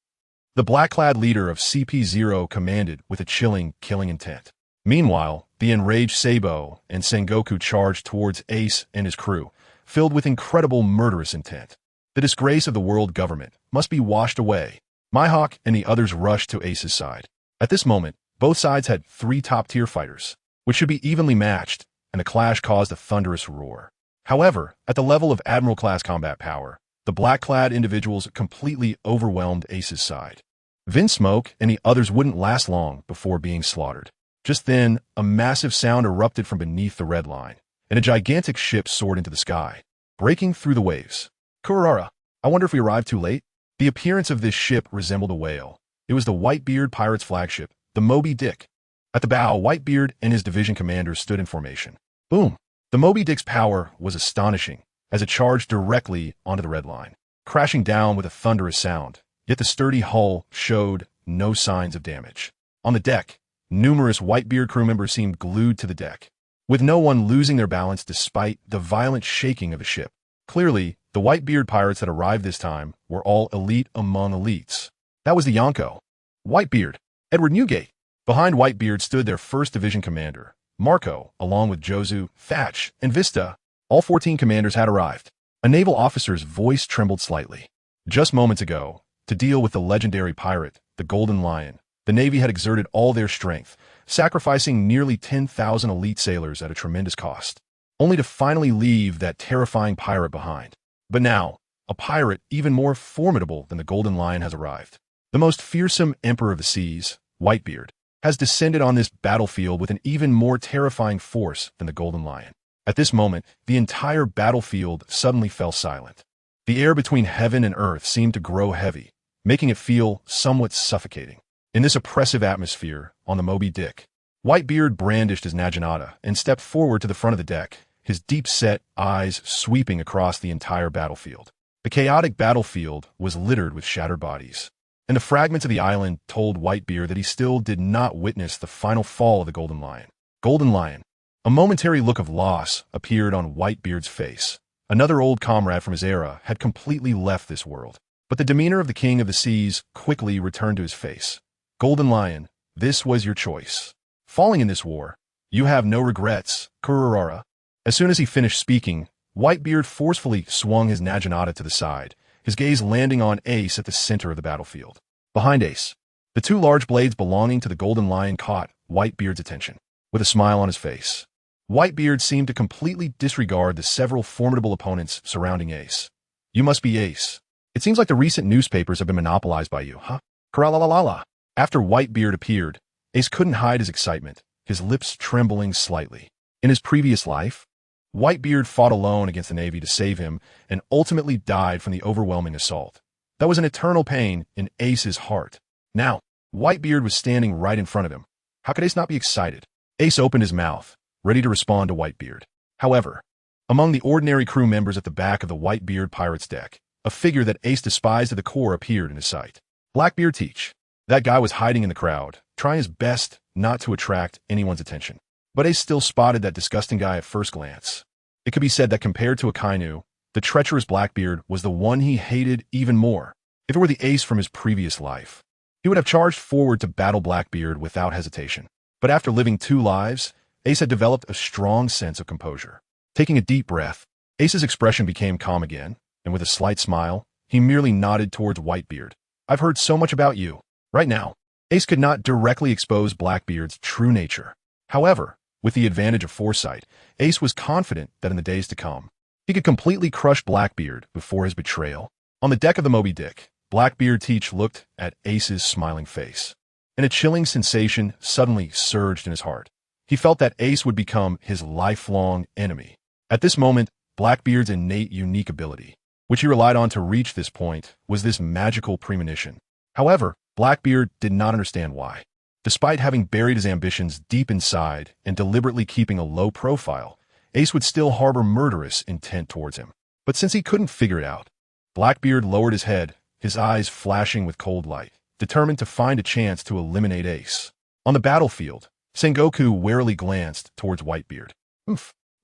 The black-clad leader of CP0 commanded with a chilling, killing intent. Meanwhile, the enraged Sabo and Sengoku charged towards Ace and his crew, filled with incredible murderous intent. The disgrace of the world government must be washed away. Mihawk and the others rushed to Ace's side. At this moment, both sides had 3 top-tier fighters, which should be evenly matched, and the clash caused a thunderous roar. However, at the level of Admiral-class combat power, the black-clad individuals completely overwhelmed Ace's side. Vinsmoke and the others wouldn't last long before being slaughtered. Just then, a massive sound erupted from beneath the red line, and a gigantic ship soared into the sky, breaking through the waves. Kurara, I wonder if we arrived too late? The appearance of this ship resembled a whale. It was the Whitebeard Pirates' flagship, the Moby Dick. At the bow, Whitebeard and his division commanders stood in formation. Boom! The Moby Dick's power was astonishing, as it charged directly onto the red line, crashing down with a thunderous sound, yet the sturdy hull showed no signs of damage. On the deck, numerous Whitebeard crew members seemed glued to the deck, with no one losing their balance despite the violent shaking of the ship. Clearly, the Whitebeard pirates that arrived this time were all elite among elites. That was the Yonko. Whitebeard, Edward Newgate. Behind Whitebeard stood their 1st Division commander, Marco, along with Jozu, Thatch, and Vista. All 14 commanders had arrived. A naval officer's voice trembled slightly. Just moments ago, to deal with the legendary pirate, the Golden Lion, the Navy had exerted all their strength, sacrificing nearly 10,000 elite sailors at a tremendous cost, only to finally leave that terrifying pirate behind. But now, a pirate even more formidable than the Golden Lion has arrived. The most fearsome emperor of the seas, Whitebeard, has descended on this battlefield with an even more terrifying force than the Golden Lion. At this moment, the entire battlefield suddenly fell silent. The air between heaven and earth seemed to grow heavy, making it feel somewhat suffocating. In this oppressive atmosphere, on the Moby Dick, Whitebeard brandished his Naginata and stepped forward to the front of the deck, his deep-set eyes sweeping across the entire battlefield. The chaotic battlefield was littered with shattered bodies, and the fragments of the island told Whitebeard that he still did not witness the final fall of the Golden Lion. Golden Lion. A momentary look of loss appeared on Whitebeard's face. Another old comrade from his era had completely left this world, but the demeanor of the King of the Seas quickly returned to his face. Golden Lion, this was your choice. Falling in this war, you have no regrets, Kurara. As soon as he finished speaking, Whitebeard forcefully swung his Naginata to the side, his gaze landing on Ace at the center of the battlefield. Behind Ace, the 2 large blades belonging to the Golden Lion caught Whitebeard's attention. With a smile on his face, Whitebeard seemed to completely disregard the several formidable opponents surrounding Ace. You must be Ace. It seems like the recent newspapers have been monopolized by you, huh? Karalalala. After Whitebeard appeared, Ace couldn't hide his excitement, his lips trembling slightly. In his previous life, Whitebeard fought alone against the Navy to save him and ultimately died from the overwhelming assault. That was an eternal pain in Ace's heart. Now, Whitebeard was standing right in front of him. How could Ace not be excited? Ace opened his mouth, ready to respond to Whitebeard. However, among the ordinary crew members at the back of the Whitebeard pirate's deck, a figure that Ace despised to the core appeared in his sight. Blackbeard Teach. That guy was hiding in the crowd, trying his best not to attract anyone's attention. But Ace still spotted that disgusting guy at first glance. It could be said that compared to Akainu, the treacherous Blackbeard was the one he hated even more. If it were the Ace from his previous life, he would have charged forward to battle Blackbeard without hesitation. But after living 2 lives, Ace had developed a strong sense of composure. Taking a deep breath, Ace's expression became calm again, and with a slight smile, he merely nodded towards Whitebeard. I've heard so much about you. Right now, Ace could not directly expose Blackbeard's true nature. However, with the advantage of foresight, Ace was confident that in the days to come, he could completely crush Blackbeard before his betrayal. On the deck of the Moby Dick, Blackbeard Teach looked at Ace's smiling face, and a chilling sensation suddenly surged in his heart. He felt that Ace would become his lifelong enemy. At this moment, Blackbeard's innate unique ability, which he relied on to reach this point, was this magical premonition. However, Blackbeard did not understand why. Despite having buried his ambitions deep inside and deliberately keeping a low profile, Ace would still harbor murderous intent towards him. But since he couldn't figure it out, Blackbeard lowered his head, his eyes flashing with cold light, determined to find a chance to eliminate Ace. On the battlefield, Sengoku warily glanced towards Whitebeard.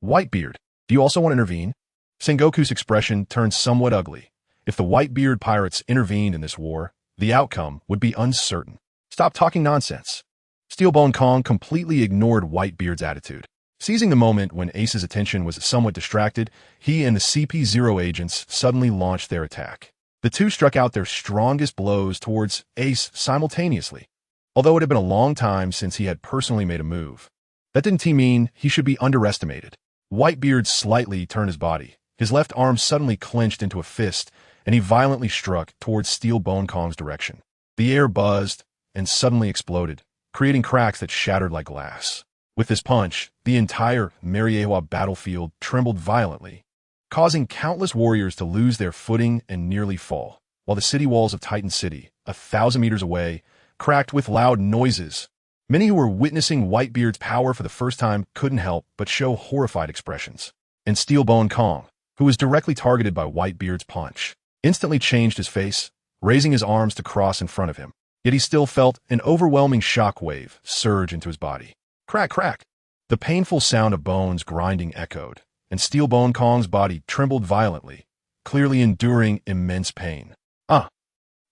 Whitebeard, do you also want to intervene? Sengoku's expression turned somewhat ugly. If the Whitebeard pirates intervened in this war, the outcome would be uncertain. Stop talking nonsense. Steelbone Kong completely ignored Whitebeard's attitude. Seizing the moment when Ace's attention was somewhat distracted, he and the CP0 agents suddenly launched their attack. The two struck out their strongest blows towards Ace simultaneously. Although it had been a long time since he had personally made a move, that didn't mean he should be underestimated. Whitebeard slightly turned his body. His left arm suddenly clenched into a fist, and he violently struck towards Steelbone Kong's direction. The air buzzed and suddenly exploded, creating cracks that shattered like glass. With this punch, the entire Mariewa battlefield trembled violently, causing countless warriors to lose their footing and nearly fall, while the city walls of Titan City, 1,000 meters away, cracked with loud noises. Many who were witnessing Whitebeard's power for the first time couldn't help but show horrified expressions. And Steelbone Kong, who was directly targeted by Whitebeard's punch, instantly changed his face, raising his arms to cross in front of him. Yet he still felt an overwhelming shockwave surge into his body. Crack, crack! The painful sound of bones grinding echoed, and Steelbone Kong's body trembled violently, clearly enduring immense pain.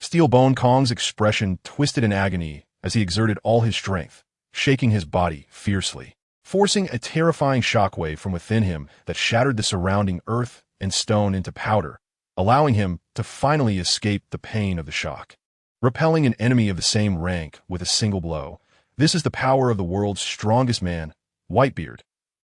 Steelbone Kong's expression twisted in agony as he exerted all his strength, shaking his body fiercely, forcing a terrifying shockwave from within him that shattered the surrounding earth and stone into powder, allowing him to finally escape the pain of the shock. Repelling an enemy of the same rank with a single blow, this is the power of the world's strongest man, Whitebeard.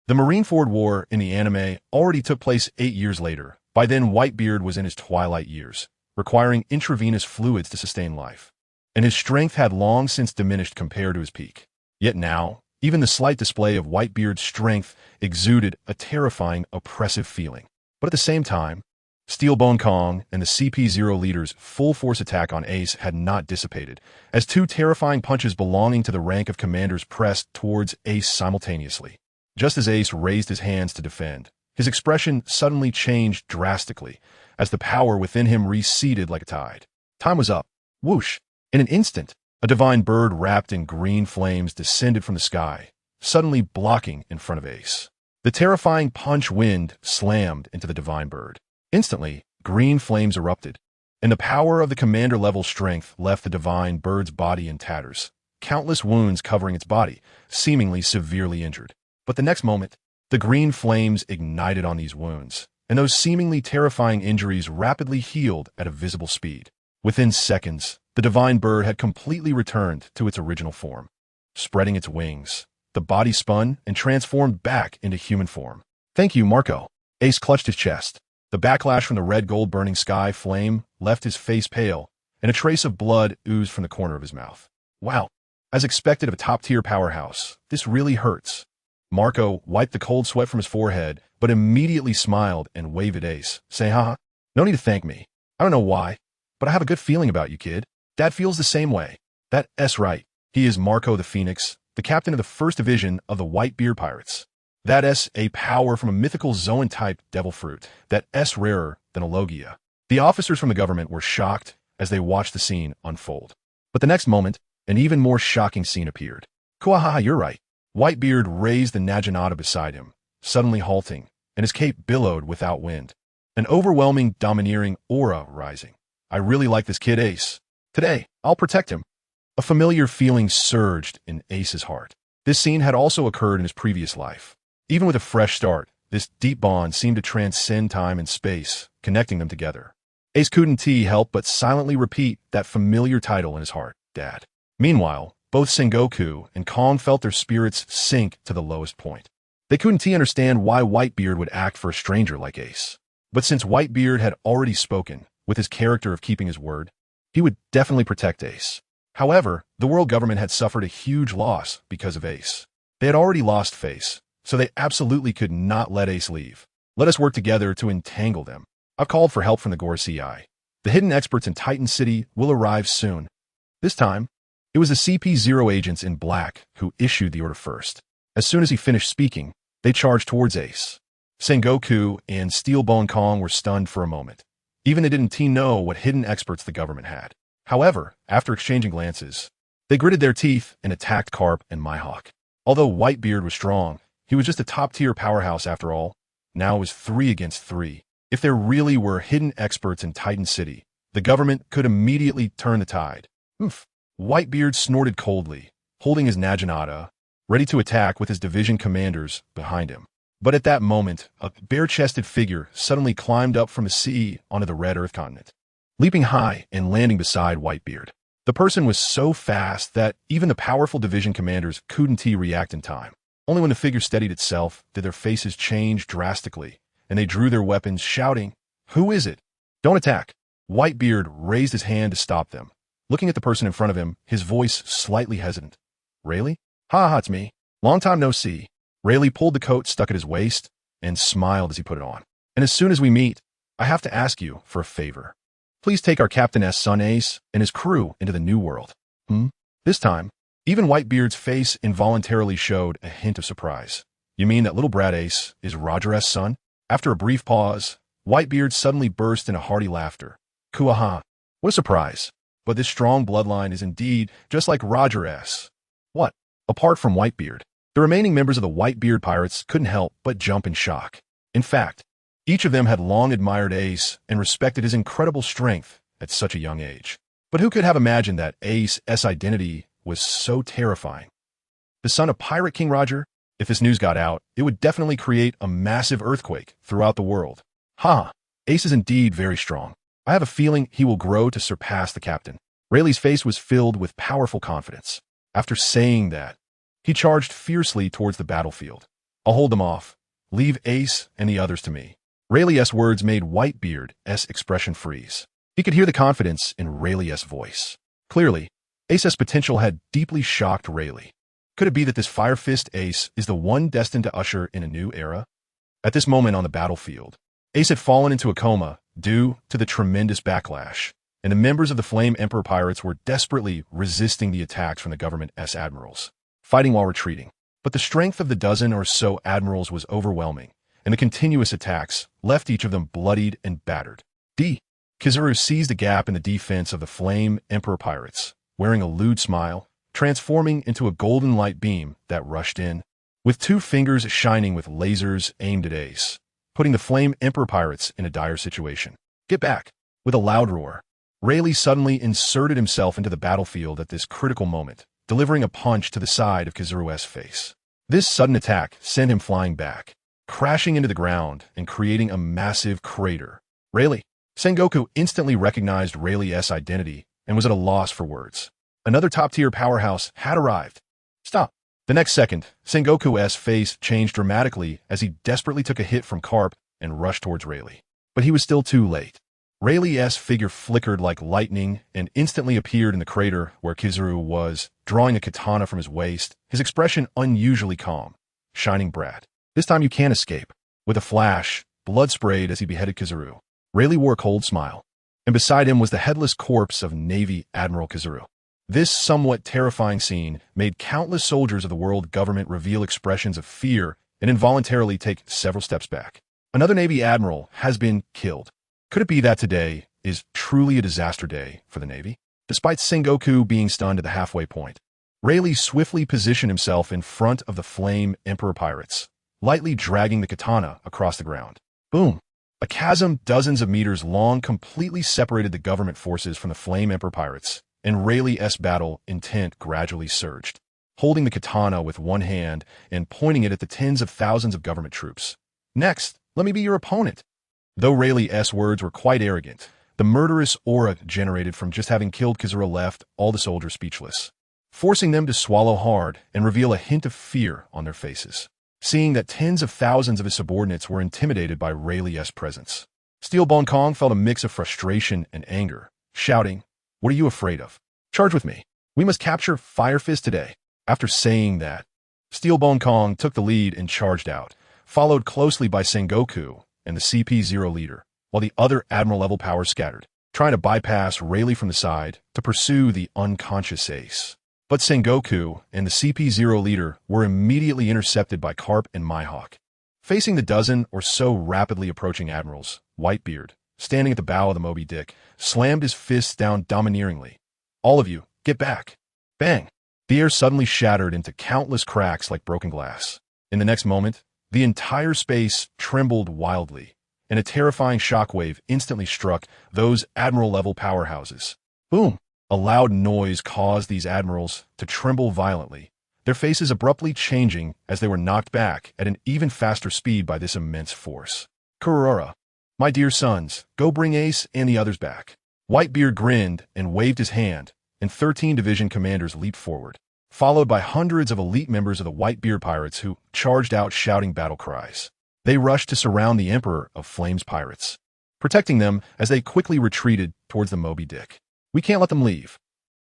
The Marineford War in the anime already took place 8 years later. By then, Whitebeard was in his twilight years, requiring intravenous fluids to sustain life, and his strength had long since diminished compared to his peak. Yet now, even the slight display of Whitebeard's strength exuded a terrifying, oppressive feeling. But at the same time, Steelbone Kong and the CP0 leader's full-force attack on Ace had not dissipated, as 2 terrifying punches belonging to the rank of commanders pressed towards Ace simultaneously. Just as Ace raised his hands to defend, his expression suddenly changed drastically, as the power within him receded like a tide. Time was up. Whoosh! In an instant, a divine bird wrapped in green flames descended from the sky, suddenly blocking in front of Ace. The terrifying punch wind slammed into the divine bird. Instantly, green flames erupted, and the power of the commander-level strength left the divine bird's body in tatters, countless wounds covering its body, seemingly severely injured. But the next moment, the green flames ignited on these wounds, and those seemingly terrifying injuries rapidly healed at a visible speed. Within seconds, the divine bird had completely returned to its original form. Spreading its wings, the body spun and transformed back into human form. Thank you, Marco. Ace clutched his chest. The backlash from the red-gold burning sky flame left his face pale, and a trace of blood oozed from the corner of his mouth. Wow. As expected of a top-tier powerhouse, this really hurts. Marco wiped the cold sweat from his forehead, but immediately smiled and waved at Ace, saying, haha, no need to thank me. I don't know why, but I have a good feeling about you, kid. Dad feels the same way. That's right. He is Marco the Phoenix, the captain of the 1st Division of the Whitebeard Pirates. That S a power from a mythical Zoan-type devil fruit, that S rarer than a Logia. The officers from the government were shocked as they watched the scene unfold. But the next moment, an even more shocking scene appeared. Kuahaha, you're right. Whitebeard raised the Naginata beside him, suddenly halting, and his cape billowed without wind. An overwhelming, domineering aura rising. I really like this kid Ace. Today, I'll protect him. A familiar feeling surged in Ace's heart. This scene had also occurred in his previous life. Even with a fresh start, this deep bond seemed to transcend time and space, connecting them together. Ace couldn't help but silently repeat that familiar title in his heart, Dad. Meanwhile, both Sengoku and Kong felt their spirits sink to the lowest point. They couldn't understand why Whitebeard would act for a stranger like Ace. But since Whitebeard had already spoken, with his character of keeping his word, he would definitely protect Ace. However, the world government had suffered a huge loss because of Ace. They had already lost face, so they absolutely could not let Ace leave. Let us work together to entangle them. I've called for help from the Gorosei. The hidden experts in Titan City will arrive soon. This time, it was the CP0 agents in black who issued the order first. As soon as he finished speaking, they charged towards Ace. Sengoku and Steelbone Kong were stunned for a moment. Even they didn't know what hidden experts the government had. However, after exchanging glances, they gritted their teeth and attacked Carp and Mihawk. Although Whitebeard was strong, he was just a top-tier powerhouse after all. Now it was 3 against 3. If there really were hidden experts in Titan City, the government could immediately turn the tide. Oof. Whitebeard snorted coldly, holding his Naginata, ready to attack with his division commanders behind him. But at that moment, a bare-chested figure suddenly climbed up from the sea onto the red Earth continent, leaping high and landing beside Whitebeard. The person was so fast that even the powerful division commanders couldn't react in time. Only when the figure steadied itself did their faces change drastically, and they drew their weapons, shouting, "Who is it? Don't attack!" Whitebeard raised his hand to stop them. Looking at the person in front of him, his voice slightly hesitant. "Rayleigh? Ha, it's me. Long time no see." Rayleigh pulled the coat stuck at his waist and smiled as he put it on. "And as soon as we meet, I have to ask you for a favor. Please take our Captain's son Ace and his crew into the New World." This time, even Whitebeard's face involuntarily showed a hint of surprise. "You mean that little brat Ace is Roger's son?" After a brief pause, Whitebeard suddenly burst into hearty laughter. "Kuaha, what a surprise. But this strong bloodline is indeed just like Roger S. What? Apart from Whitebeard, the remaining members of the Whitebeard Pirates couldn't help but jump in shock. In fact, each of them had long admired Ace and respected his incredible strength at such a young age. But who could have imagined that Ace's identity was so terrifying? The son of Pirate King Roger? If this news got out, it would definitely create a massive earthquake throughout the world. Ace is indeed very strong. I have a feeling he will grow to surpass the captain. Rayleigh's face was filled with powerful confidence. After saying that, he charged fiercely towards the battlefield. "I'll hold them off. Leave Ace and the others to me." Rayleigh's words made Whitebeard's expression freeze. He could hear the confidence in Rayleigh's voice. Clearly, Ace's potential had deeply shocked Rayleigh. Could it be that this Fire Fist Ace is the one destined to usher in a new era? At this moment on the battlefield, Ace had fallen into a coma due to the tremendous backlash, and the members of the Flame Emperor Pirates were desperately resisting the attacks from the government's admirals, fighting while retreating. But the strength of the dozen or so admirals was overwhelming, and the continuous attacks left each of them bloodied and battered. Kizaru seized a gap in the defense of the Flame Emperor Pirates, wearing a lewd smile, transforming into a golden light beam that rushed in, with 2 fingers shining with lasers aimed at Ace, putting the Flame Emperor Pirates in a dire situation. "Get back!" With a loud roar, Rayleigh suddenly inserted himself into the battlefield at this critical moment, delivering a punch to the side of Kizaru's face. This sudden attack sent him flying back, crashing into the ground and creating a massive crater. Sengoku instantly recognized Rayleigh's identity and was at a loss for words. Another top-tier powerhouse had arrived. "Stop!" The next second, Sengoku's face changed dramatically as he desperately took a hit from Carp and rushed towards Rayleigh. But he was still too late. Rayleigh's figure flickered like lightning and instantly appeared in the crater where Kizaru was, drawing a katana from his waist, his expression unusually calm. "Shining brat. This time you can't escape." With a flash, blood sprayed as he beheaded Kizaru. Rayleigh wore a cold smile, and beside him was the headless corpse of Navy Admiral Kizaru. This somewhat terrifying scene made countless soldiers of the world government reveal expressions of fear and involuntarily take several steps back. Another Navy admiral has been killed. Could it be that today is truly a disaster day for the Navy? Despite Sengoku being stunned at the halfway point, Rayleigh swiftly positioned himself in front of the Flame Emperor pirates, lightly dragging the katana across the ground. Boom! A chasm dozens of meters long completely separated the government forces from the Flame Emperor pirates, and Rayleigh's battle intent gradually surged, holding the katana with one hand and pointing it at the tens of thousands of government troops. Next, let me be your opponent. Though Rayleigh's words were quite arrogant, the murderous aura generated from just having killed Kizura left all the soldiers speechless, forcing them to swallow hard and reveal a hint of fear on their faces, seeing that tens of thousands of his subordinates were intimidated by Rayleigh's presence. Steel Bone Kong felt a mix of frustration and anger, shouting, "What are you afraid of? Charge with me. We must capture Fire Fist today." After saying that, Steel Bone Kong took the lead and charged out, followed closely by Sengoku and the CP0 leader, while the other Admiral-level powers scattered, trying to bypass Rayleigh from the side to pursue the unconscious Ace. But Sengoku and the CP0 leader were immediately intercepted by Carp and Mihawk. Facing the dozen or so rapidly approaching admirals, Whitebeard, standing at the bow of the Moby Dick, slammed his fists down domineeringly. "All of you, get back!" Bang! The air suddenly shattered into countless cracks like broken glass. In the next moment, the entire space trembled wildly, and a terrifying shockwave instantly struck those Admiral-level powerhouses. Boom! A loud noise caused these admirals to tremble violently, their faces abruptly changing as they were knocked back at an even faster speed by this immense force. "Kurorara, my dear sons, go bring Ace and the others back." Whitebeard grinned and waved his hand, and 13 division commanders leaped forward, followed by hundreds of elite members of the Whitebeard pirates who charged out shouting battle cries. They rushed to surround the Emperor of Flames pirates, protecting them as they quickly retreated towards the Moby Dick. "We can't let them leave."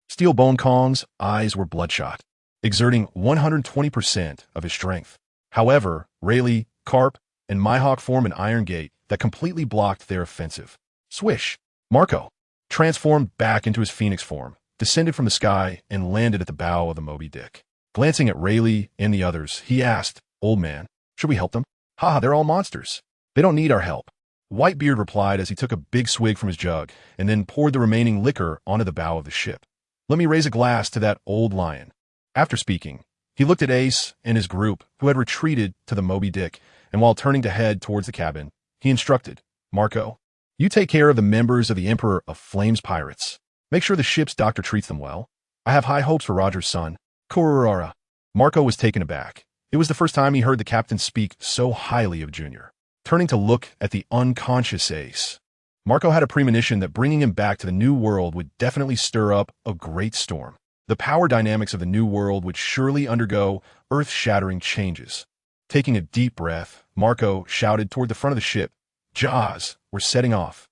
Steel Bone Kong's eyes were bloodshot, exerting 120% of his strength. However, Rayleigh, Carp, and Mihawk formed an iron gate that completely blocked their offensive. Swish! Marco, transformed back into his phoenix form, descended from the sky and landed at the bow of the Moby Dick. Glancing at Rayleigh and the others, he asked, "Old man, should we help them?" "Ha, they're all monsters. They don't need our help." Whitebeard replied as he took a big swig from his jug and then poured the remaining liquor onto the bow of the ship. "Let me raise a glass to that old lion." After speaking, he looked at Ace and his group, who had retreated to the Moby Dick, and while turning to head towards the cabin, he instructed, "Marco, you take care of the members of the Emperor of Flames pirates. Make sure the ship's doctor treats them well. I have high hopes for Roger's son, Kurorara." Marco was taken aback. It was the first time he heard the captain speak so highly of Junior. Turning to look at the unconscious Ace, Marco had a premonition that bringing him back to the New World would definitely stir up a great storm. The power dynamics of the New World would surely undergo earth-shattering changes. Taking a deep breath, Marco shouted toward the front of the ship, "Jaws, we're setting off."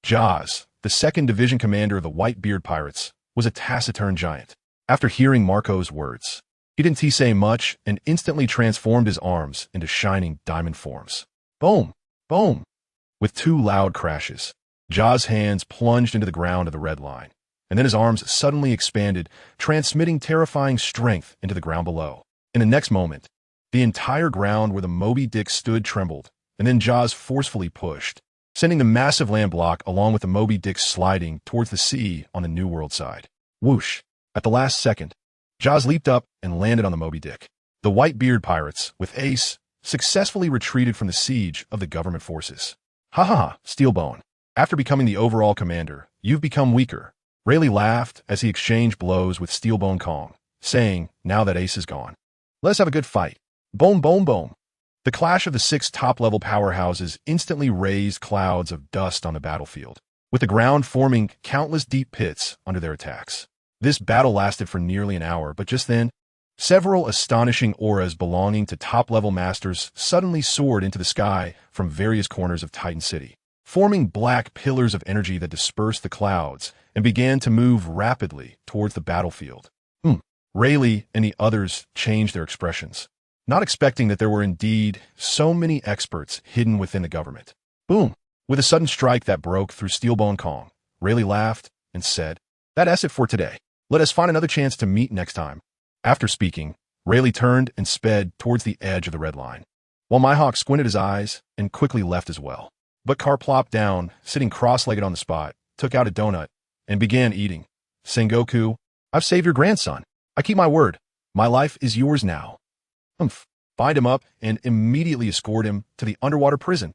Jaws, the 2nd Division commander of the Whitebeard pirates, was a taciturn giant. After hearing Marco's words, he didn't say much and instantly transformed his arms into shining diamond forms. Boom! Boom! With 2 loud crashes, Jaws' hands plunged into the ground of the Red Line, and then his arms suddenly expanded, transmitting terrifying strength into the ground below. In the next moment, the entire ground where the Moby Dick stood trembled, and then Jaws forcefully pushed, sending the massive land block along with the Moby Dick sliding towards the sea on the New World side. Whoosh! At the last second, Jaws leaped up and landed on the Moby Dick. The Whitebeard pirates, with Ace, successfully retreated from the siege of the government forces. "Ha ha ha, Steelbone. After becoming the overall commander, you've become weaker." Rayleigh laughed as he exchanged blows with Steelbone Kong, saying, "Now that Ace is gone, let's have a good fight." Boom, boom, boom. The clash of the 6 top-level powerhouses instantly raised clouds of dust on the battlefield, with the ground forming countless deep pits under their attacks. This battle lasted for nearly an hour, but just then, several astonishing auras belonging to top-level masters suddenly soared into the sky from various corners of Titan City, forming black pillars of energy that dispersed the clouds and began to move rapidly towards the battlefield. Rayleigh and the others changed their expressions, not expecting that there were indeed so many experts hidden within the government. Boom! With a sudden strike that broke through Steelbone Kong, Rayleigh laughed and said, "That's it for today. Let us find another chance to meet next time. After speaking, Rayleigh turned and sped towards the edge of the red line, while Mihawk squinted his eyes and quickly left as well. But Carr plopped down, sitting cross-legged on the spot, took out a donut, and began eating. Sengoku, I've saved your grandson. I keep my word. My life is yours now. Bind him up and immediately escort him to the underwater prison.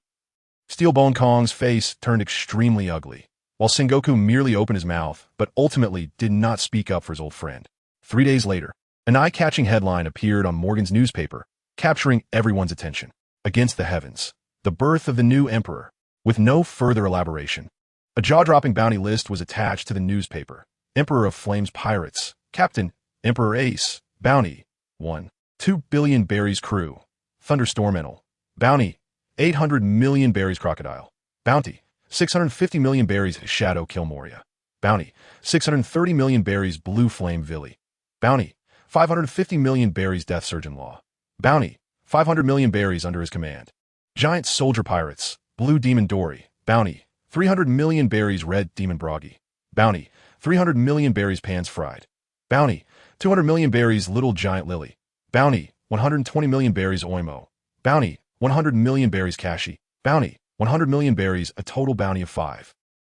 Steelbone Kong's face turned extremely ugly, while Sengoku merely opened his mouth, but ultimately did not speak up for his old friend. 3 days later, an eye-catching headline appeared on Morgan's newspaper, capturing everyone's attention. Against the heavens, the birth of the new emperor. With no further elaboration, a jaw-dropping bounty list was attached to the newspaper. Emperor of Flames Pirates, Captain, Emperor Ace, bounty, 1. 2 billion berries crew, Thunderstorm Enel, bounty, 800 million berries Crocodile, bounty, 650 million berries Shadow Kill Moria, bounty, 630 million berries Blue Flame Villy, bounty, 550 million berries Death Surgeon Law, bounty, 500 million berries under his command. Giant Soldier Pirates, Blue Demon Dory, bounty, 300 million berries Red Demon Broggy, bounty, 300 million berries Pans Fried, bounty, 200 million berries Little Giant Lily, bounty, 120 million berries Oimo, bounty, 100 million berries Kashi, bounty, 100 million berries, a total bounty of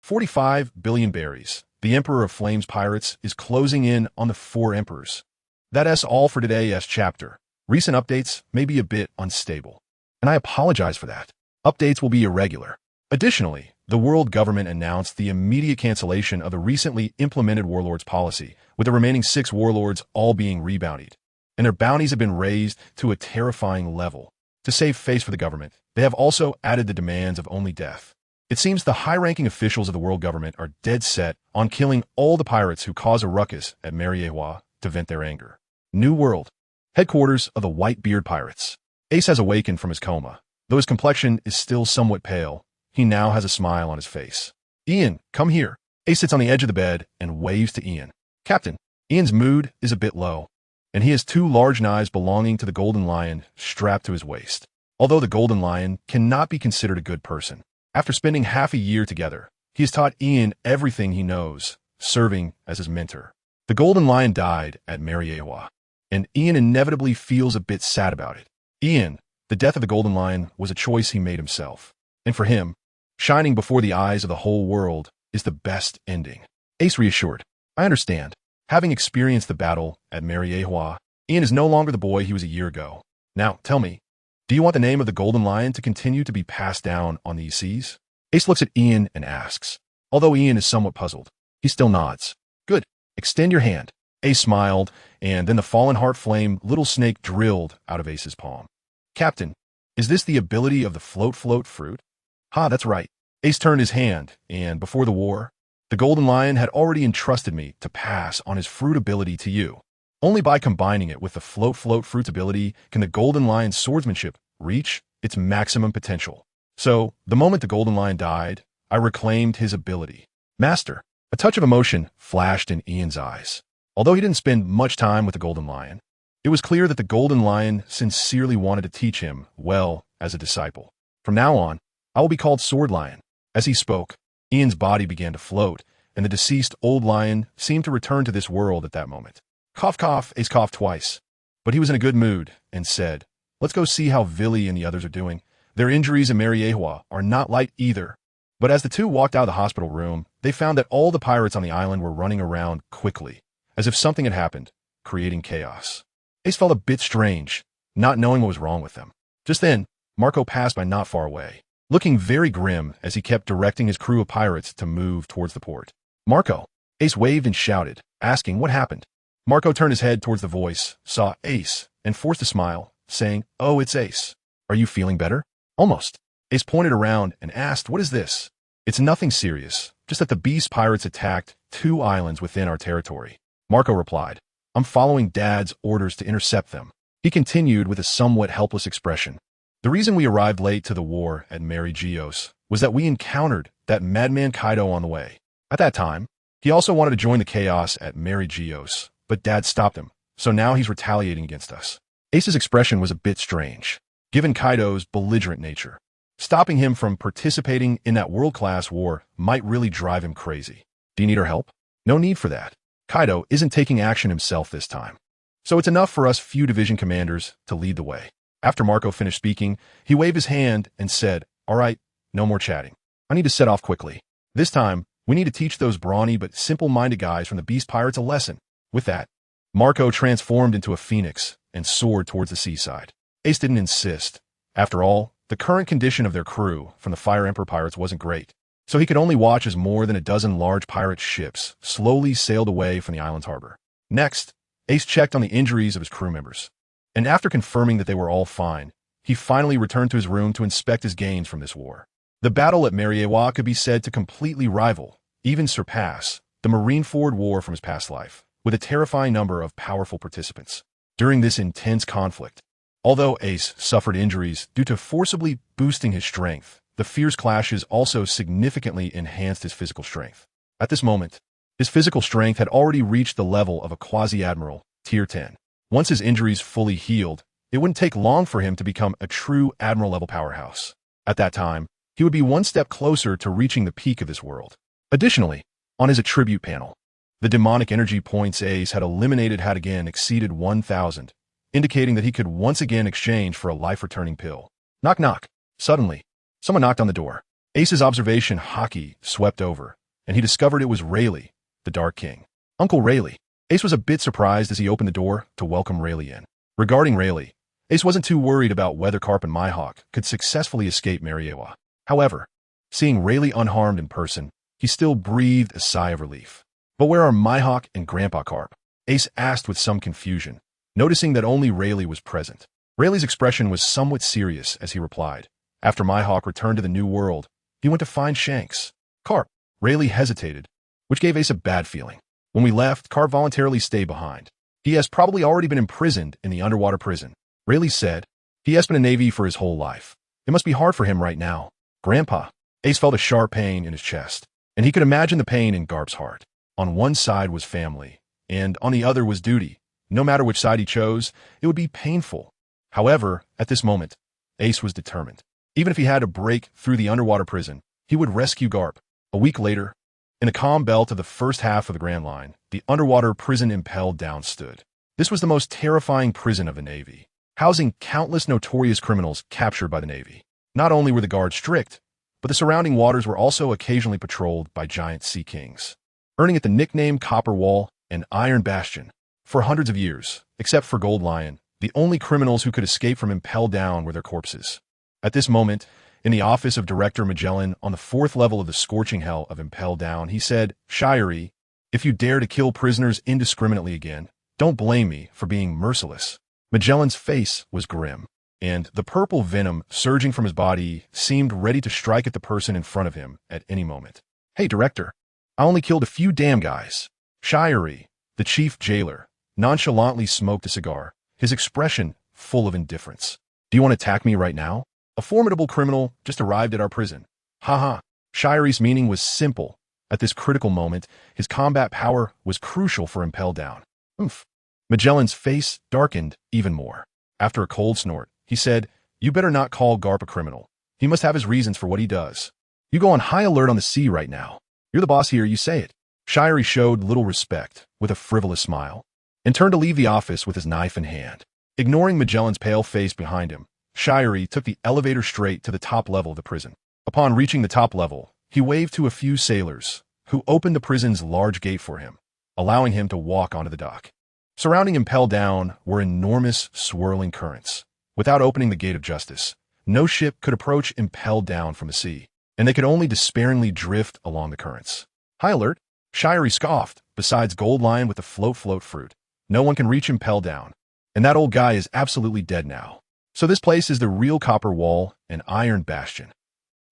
45 billion berries. The Emperor of Flames Pirates is closing in on the 4 emperors. That's all for today's chapter. Recent updates may be a bit unstable, and I apologize for that. Updates will be irregular. Additionally, the world government announced the immediate cancellation of the recently implemented Warlords policy, with the remaining 6 warlords all being rebountied, and their bounties have been raised to a terrifying level. To save face for the government, they have also added the demands of only death. It seems the high-ranking officials of the world government are dead set on killing all the pirates who cause a ruckus at Mariewa to vent their anger. New World. Headquarters of the Whitebeard Pirates. Ace has awakened from his coma. Though his complexion is still somewhat pale, he now has a smile on his face. Ian, come here. Ace sits on the edge of the bed and waves to Ian. Captain, Ian's mood is a bit low, and he has 2 large knives belonging to the Golden Lion strapped to his waist. Although the Golden Lion cannot be considered a good person, after spending half a year together, he has taught Ian everything he knows, serving as his mentor. The Golden Lion died at Mariewa, and Ian inevitably feels a bit sad about it. Ian, the death of the Golden Lion was a choice he made himself, and for him, shining before the eyes of the whole world is the best ending. Ace reassured, I understand. Having experienced the battle at Mariewa, Ian is no longer the boy he was a year ago. Now, tell me, do you want the name of the Golden Lion to continue to be passed down on these seas? Ace looks at Ian and asks. Although Ian is somewhat puzzled, he still nods. Good. Extend your hand. Ace smiled, and then the fallen heart flame little snake drilled out of Ace's palm. Captain, is this the ability of the float fruit? Ha, that's right. Ace turned his hand, and before the war, the Golden Lion had already entrusted me to pass on his fruit ability to you. Only by combining it with the float fruit's ability can the Golden Lion's swordsmanship reach its maximum potential. So, the moment the Golden Lion died, I reclaimed his ability. Master, a touch of emotion flashed in Ian's eyes. Although he didn't spend much time with the Golden Lion, it was clear that the Golden Lion sincerely wanted to teach him well as a disciple. From now on, I will be called Sword Lion. As he spoke, Ian's body began to float, and the deceased old lion seemed to return to this world at that moment. Cough, cough, Ace coughed twice, but he was in a good mood and said, let's go see how Villy and the others are doing. Their injuries in Mariewa are not light either. But as the two walked out of the hospital room, they found that all the pirates on the island were running around quickly, as if something had happened, creating chaos. Ace felt a bit strange, not knowing what was wrong with them. Just then, Marco passed by not far away, looking very grim as he kept directing his crew of pirates to move towards the port. Marco! Ace waved and shouted, asking what happened. Marco turned his head towards the voice, saw Ace, and forced a smile, saying, Oh, it's Ace. Are you feeling better? Almost. Ace pointed around and asked, What is this? It's nothing serious, just that the beast pirates attacked 2 islands within our territory. Marco replied, I'm following Dad's orders to intercept them. He continued with a somewhat helpless expression. The reason we arrived late to the war at Mary Geos was that we encountered that madman Kaido on the way. At that time, he also wanted to join the chaos at Mary Geos, but Dad stopped him, so now he's retaliating against us. Ace's expression was a bit strange, given Kaido's belligerent nature. Stopping him from participating in that world-class war might really drive him crazy. Do you need our help? No need for that. Kaido isn't taking action himself this time. So it's enough for us few division commanders to lead the way. After Marco finished speaking, he waved his hand and said, "All right, no more chatting. I need to set off quickly. This time, we need to teach those brawny but simple-minded guys from the Beast Pirates a lesson." With that, Marco transformed into a phoenix and soared towards the seaside. Ace didn't insist. After all, the current condition of their crew from the Fire Emperor pirates wasn't great, so he could only watch as more than a dozen large pirate ships slowly sailed away from the island's harbor. Next, Ace checked on the injuries of his crew members, and after confirming that they were all fine, he finally returned to his room to inspect his gains from this war. The battle at Mariewa could be said to completely rival, even surpass, the Marineford War from his past life, with a terrifying number of powerful participants. During this intense conflict, although Ace suffered injuries due to forcibly boosting his strength, the fierce clashes also significantly enhanced his physical strength. At this moment, his physical strength had already reached the level of a quasi-admiral, tier 10. Once his injuries fully healed, it wouldn't take long for him to become a true admiral-level powerhouse. At that time, he would be one step closer to reaching the peak of this world. Additionally, on his attribute panel, the demonic energy points Ace had eliminated had again exceeded 1,000, indicating that he could once again exchange for a life-returning pill. Knock knock. Suddenly, someone knocked on the door. Ace's observation haki swept over, and he discovered it was Rayleigh, the Dark King. Uncle Rayleigh. Ace was a bit surprised as he opened the door to welcome Rayleigh in. Regarding Rayleigh, Ace wasn't too worried about whether Carp and Mihawk could successfully escape Mariewa. However, seeing Rayleigh unharmed in person, he still breathed a sigh of relief. "But where are Mihawk and Grandpa Carp?" Ace asked with some confusion, noticing that only Rayleigh was present. Rayleigh's expression was somewhat serious as he replied. After Mihawk returned to the New World, he went to find Shanks. "Carp." Rayleigh hesitated, which gave Ace a bad feeling. "When we left, Carp voluntarily stayed behind. He has probably already been imprisoned in the underwater prison." Rayleigh said, "He has been in the Navy for his whole life. It must be hard for him right now." "Grandpa." Ace felt a sharp pain in his chest, and he could imagine the pain in Garp's heart. On one side was family, and on the other was duty. No matter which side he chose, it would be painful. However, at this moment, Ace was determined. Even if he had to break through the underwater prison, he would rescue Garp. A week later, in the calm belt of the first half of the Grand Line, the underwater prison Impelled Down stood. This was the most terrifying prison of the Navy, housing countless notorious criminals captured by the Navy. Not only were the guards strict, but the surrounding waters were also occasionally patrolled by giant sea kings, earning it the nickname Copper Wall and Iron Bastion. For hundreds of years, except for Gold Lion, the only criminals who could escape from Impelled Down were their corpses. At this moment, in the office of Director Magellan on the 4th level of the scorching hell of Impelled Down, he said, "Shirey, if you dare to kill prisoners indiscriminately again, don't blame me for being merciless." Magellan's face was grim, and the purple venom surging from his body seemed ready to strike at the person in front of him at any moment. "Hey, Director, I only killed a few damn guys." Shirey, the chief jailer, nonchalantly smoked a cigar, his expression full of indifference. "Do you want to attack me right now? A formidable criminal just arrived at our prison." Haha. Shirey's meaning was simple. At this critical moment, his combat power was crucial for Impelled Down. "Oomph." Magellan's face darkened even more. After a cold snort, he said, "You better not call Garp a criminal. He must have his reasons for what he does. You go on high alert on the sea right now. You're the boss here, you say it." Shirey showed little respect, with a frivolous smile, and turned to leave the office with his knife in hand. Ignoring Magellan's pale face behind him, Shirey took the elevator straight to the top level of the prison. Upon reaching the top level, he waved to a few sailors, who opened the prison's large gate for him, allowing him to walk onto the dock. Surrounding Impelled Down were enormous, swirling currents. Without opening the gate of justice, no ship could approach Impelled Down from the sea, and they could only despairingly drift along the currents. "High alert," Shirey scoffed. "Besides Gold Lion with the float fruit, no one can reach Impelled Down, and that old guy is absolutely dead now. So this place is the real Copper Wall and Iron Bastion."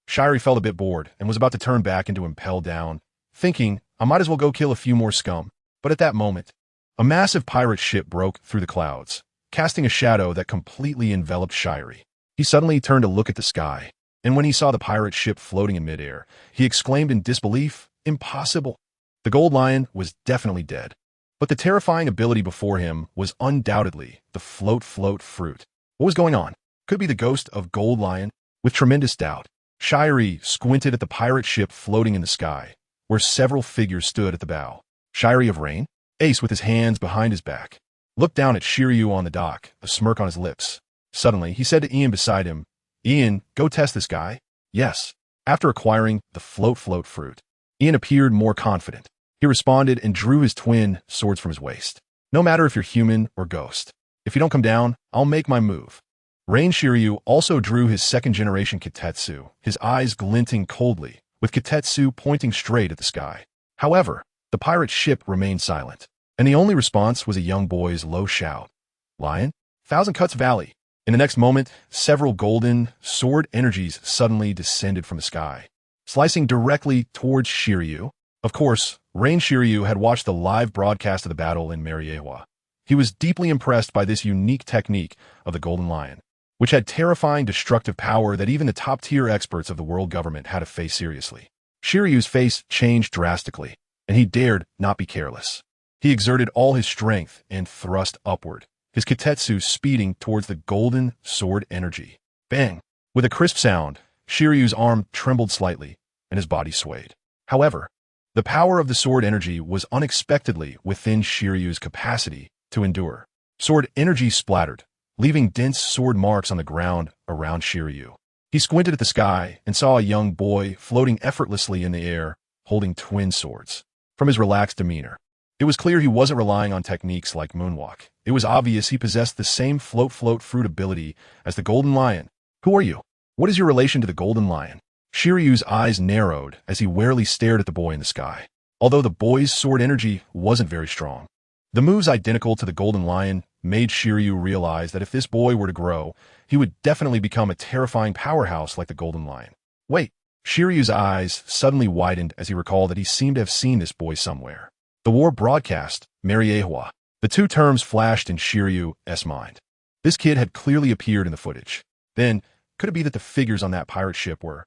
Shirey felt a bit bored and was about to turn back into Impelled Down, thinking, "I might as well go kill a few more scum." But at that moment, a massive pirate ship broke through the clouds, casting a shadow that completely enveloped Shirey. He suddenly turned to look at the sky, and when he saw the pirate ship floating in midair, he exclaimed in disbelief, "Impossible." The Gold Lion was definitely dead, but the terrifying ability before him was undoubtedly the float fruit. What was going on? Could it be the ghost of Gold Lion? With tremendous doubt, Shirey squinted at the pirate ship floating in the sky, where several figures stood at the bow. "Shirey of Rain?" Ace, with his hands behind his back, looked down at Shiryu on the dock, a smirk on his lips. Suddenly, he said to Ian beside him, "Ian, go test this guy." "Yes." After acquiring the float fruit, Ian appeared more confident. He responded and drew his twin swords from his waist. "No matter if you're human or ghost. If you don't come down, I'll make my move." Rain Shiryu also drew his second-generation Kitetsu, his eyes glinting coldly, with Kitetsu pointing straight at the sky. However, the pirate ship remained silent, and the only response was a young boy's low shout. "Lion? Thousand Cuts Valley." In the next moment, several golden sword energies suddenly descended from the sky, slicing directly towards Shiryu. Of course, Rain Shiryu had watched the live broadcast of the battle in Mariewa. He was deeply impressed by this unique technique of the Golden Lion, which had terrifying destructive power that even the top-tier experts of the world government had to face seriously. Shiryu's face changed drastically, and he dared not be careless. He exerted all his strength and thrust upward, his Kitetsu speeding towards the golden sword energy. Bang! With a crisp sound, Shiryu's arm trembled slightly, and his body swayed. However, the power of the sword energy was unexpectedly within Shiryu's capacity to endure. Sword energy splattered, leaving dense sword marks on the ground around Shiryu. He squinted at the sky and saw a young boy floating effortlessly in the air, holding twin swords. From his relaxed demeanor, it was clear he wasn't relying on techniques like moonwalk. It was obvious he possessed the same float fruit ability as the Golden Lion. "Who are you? What is your relation to the Golden Lion?" Shiryu's eyes narrowed as he warily stared at the boy in the sky. Although the boy's sword energy wasn't very strong, the moves identical to the Golden Lion made Shiryu realize that if this boy were to grow, he would definitely become a terrifying powerhouse like the Golden Lion. Wait, Shiryu's eyes suddenly widened as he recalled that he seemed to have seen this boy somewhere. The war broadcast, Mariewa. The two terms flashed in Shiryu's mind. This kid had clearly appeared in the footage. Then, could it be that the figures on that pirate ship were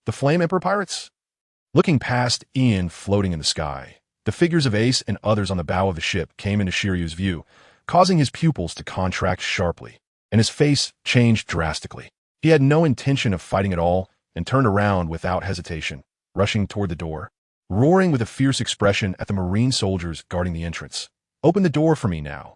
the Flame Emperor pirates? Looking past Ian floating in the sky, the figures of Ace and others on the bow of the ship came into Shiryu's view, causing his pupils to contract sharply, and his face changed drastically. He had no intention of fighting at all and turned around without hesitation, rushing toward the door, roaring with a fierce expression at the Marine soldiers guarding the entrance. "Open the door for me now."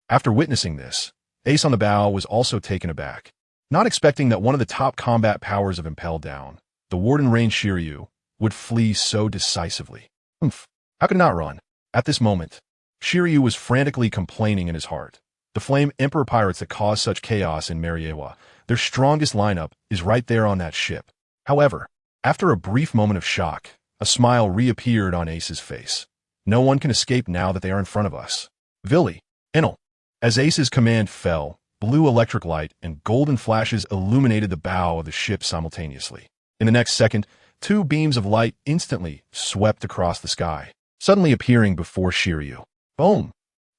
After witnessing this, Ace on the bow was also taken aback. Not expecting that one of the top combat powers of Impel Down, the Warden Rain Shiryu, would flee so decisively. How could it not run? At this moment, Shiryu was frantically complaining in his heart. The Flame Emperor pirates that caused such chaos in Mariewa, their strongest lineup is right there on that ship. However, after a brief moment of shock, a smile reappeared on Ace's face. "No one can escape now that they are in front of us." Vili, Enel. As Ace's command fell, blue electric light and golden flashes illuminated the bow of the ship simultaneously. In the next second, two beams of light instantly swept across the sky, suddenly appearing before Shiryu. Boom!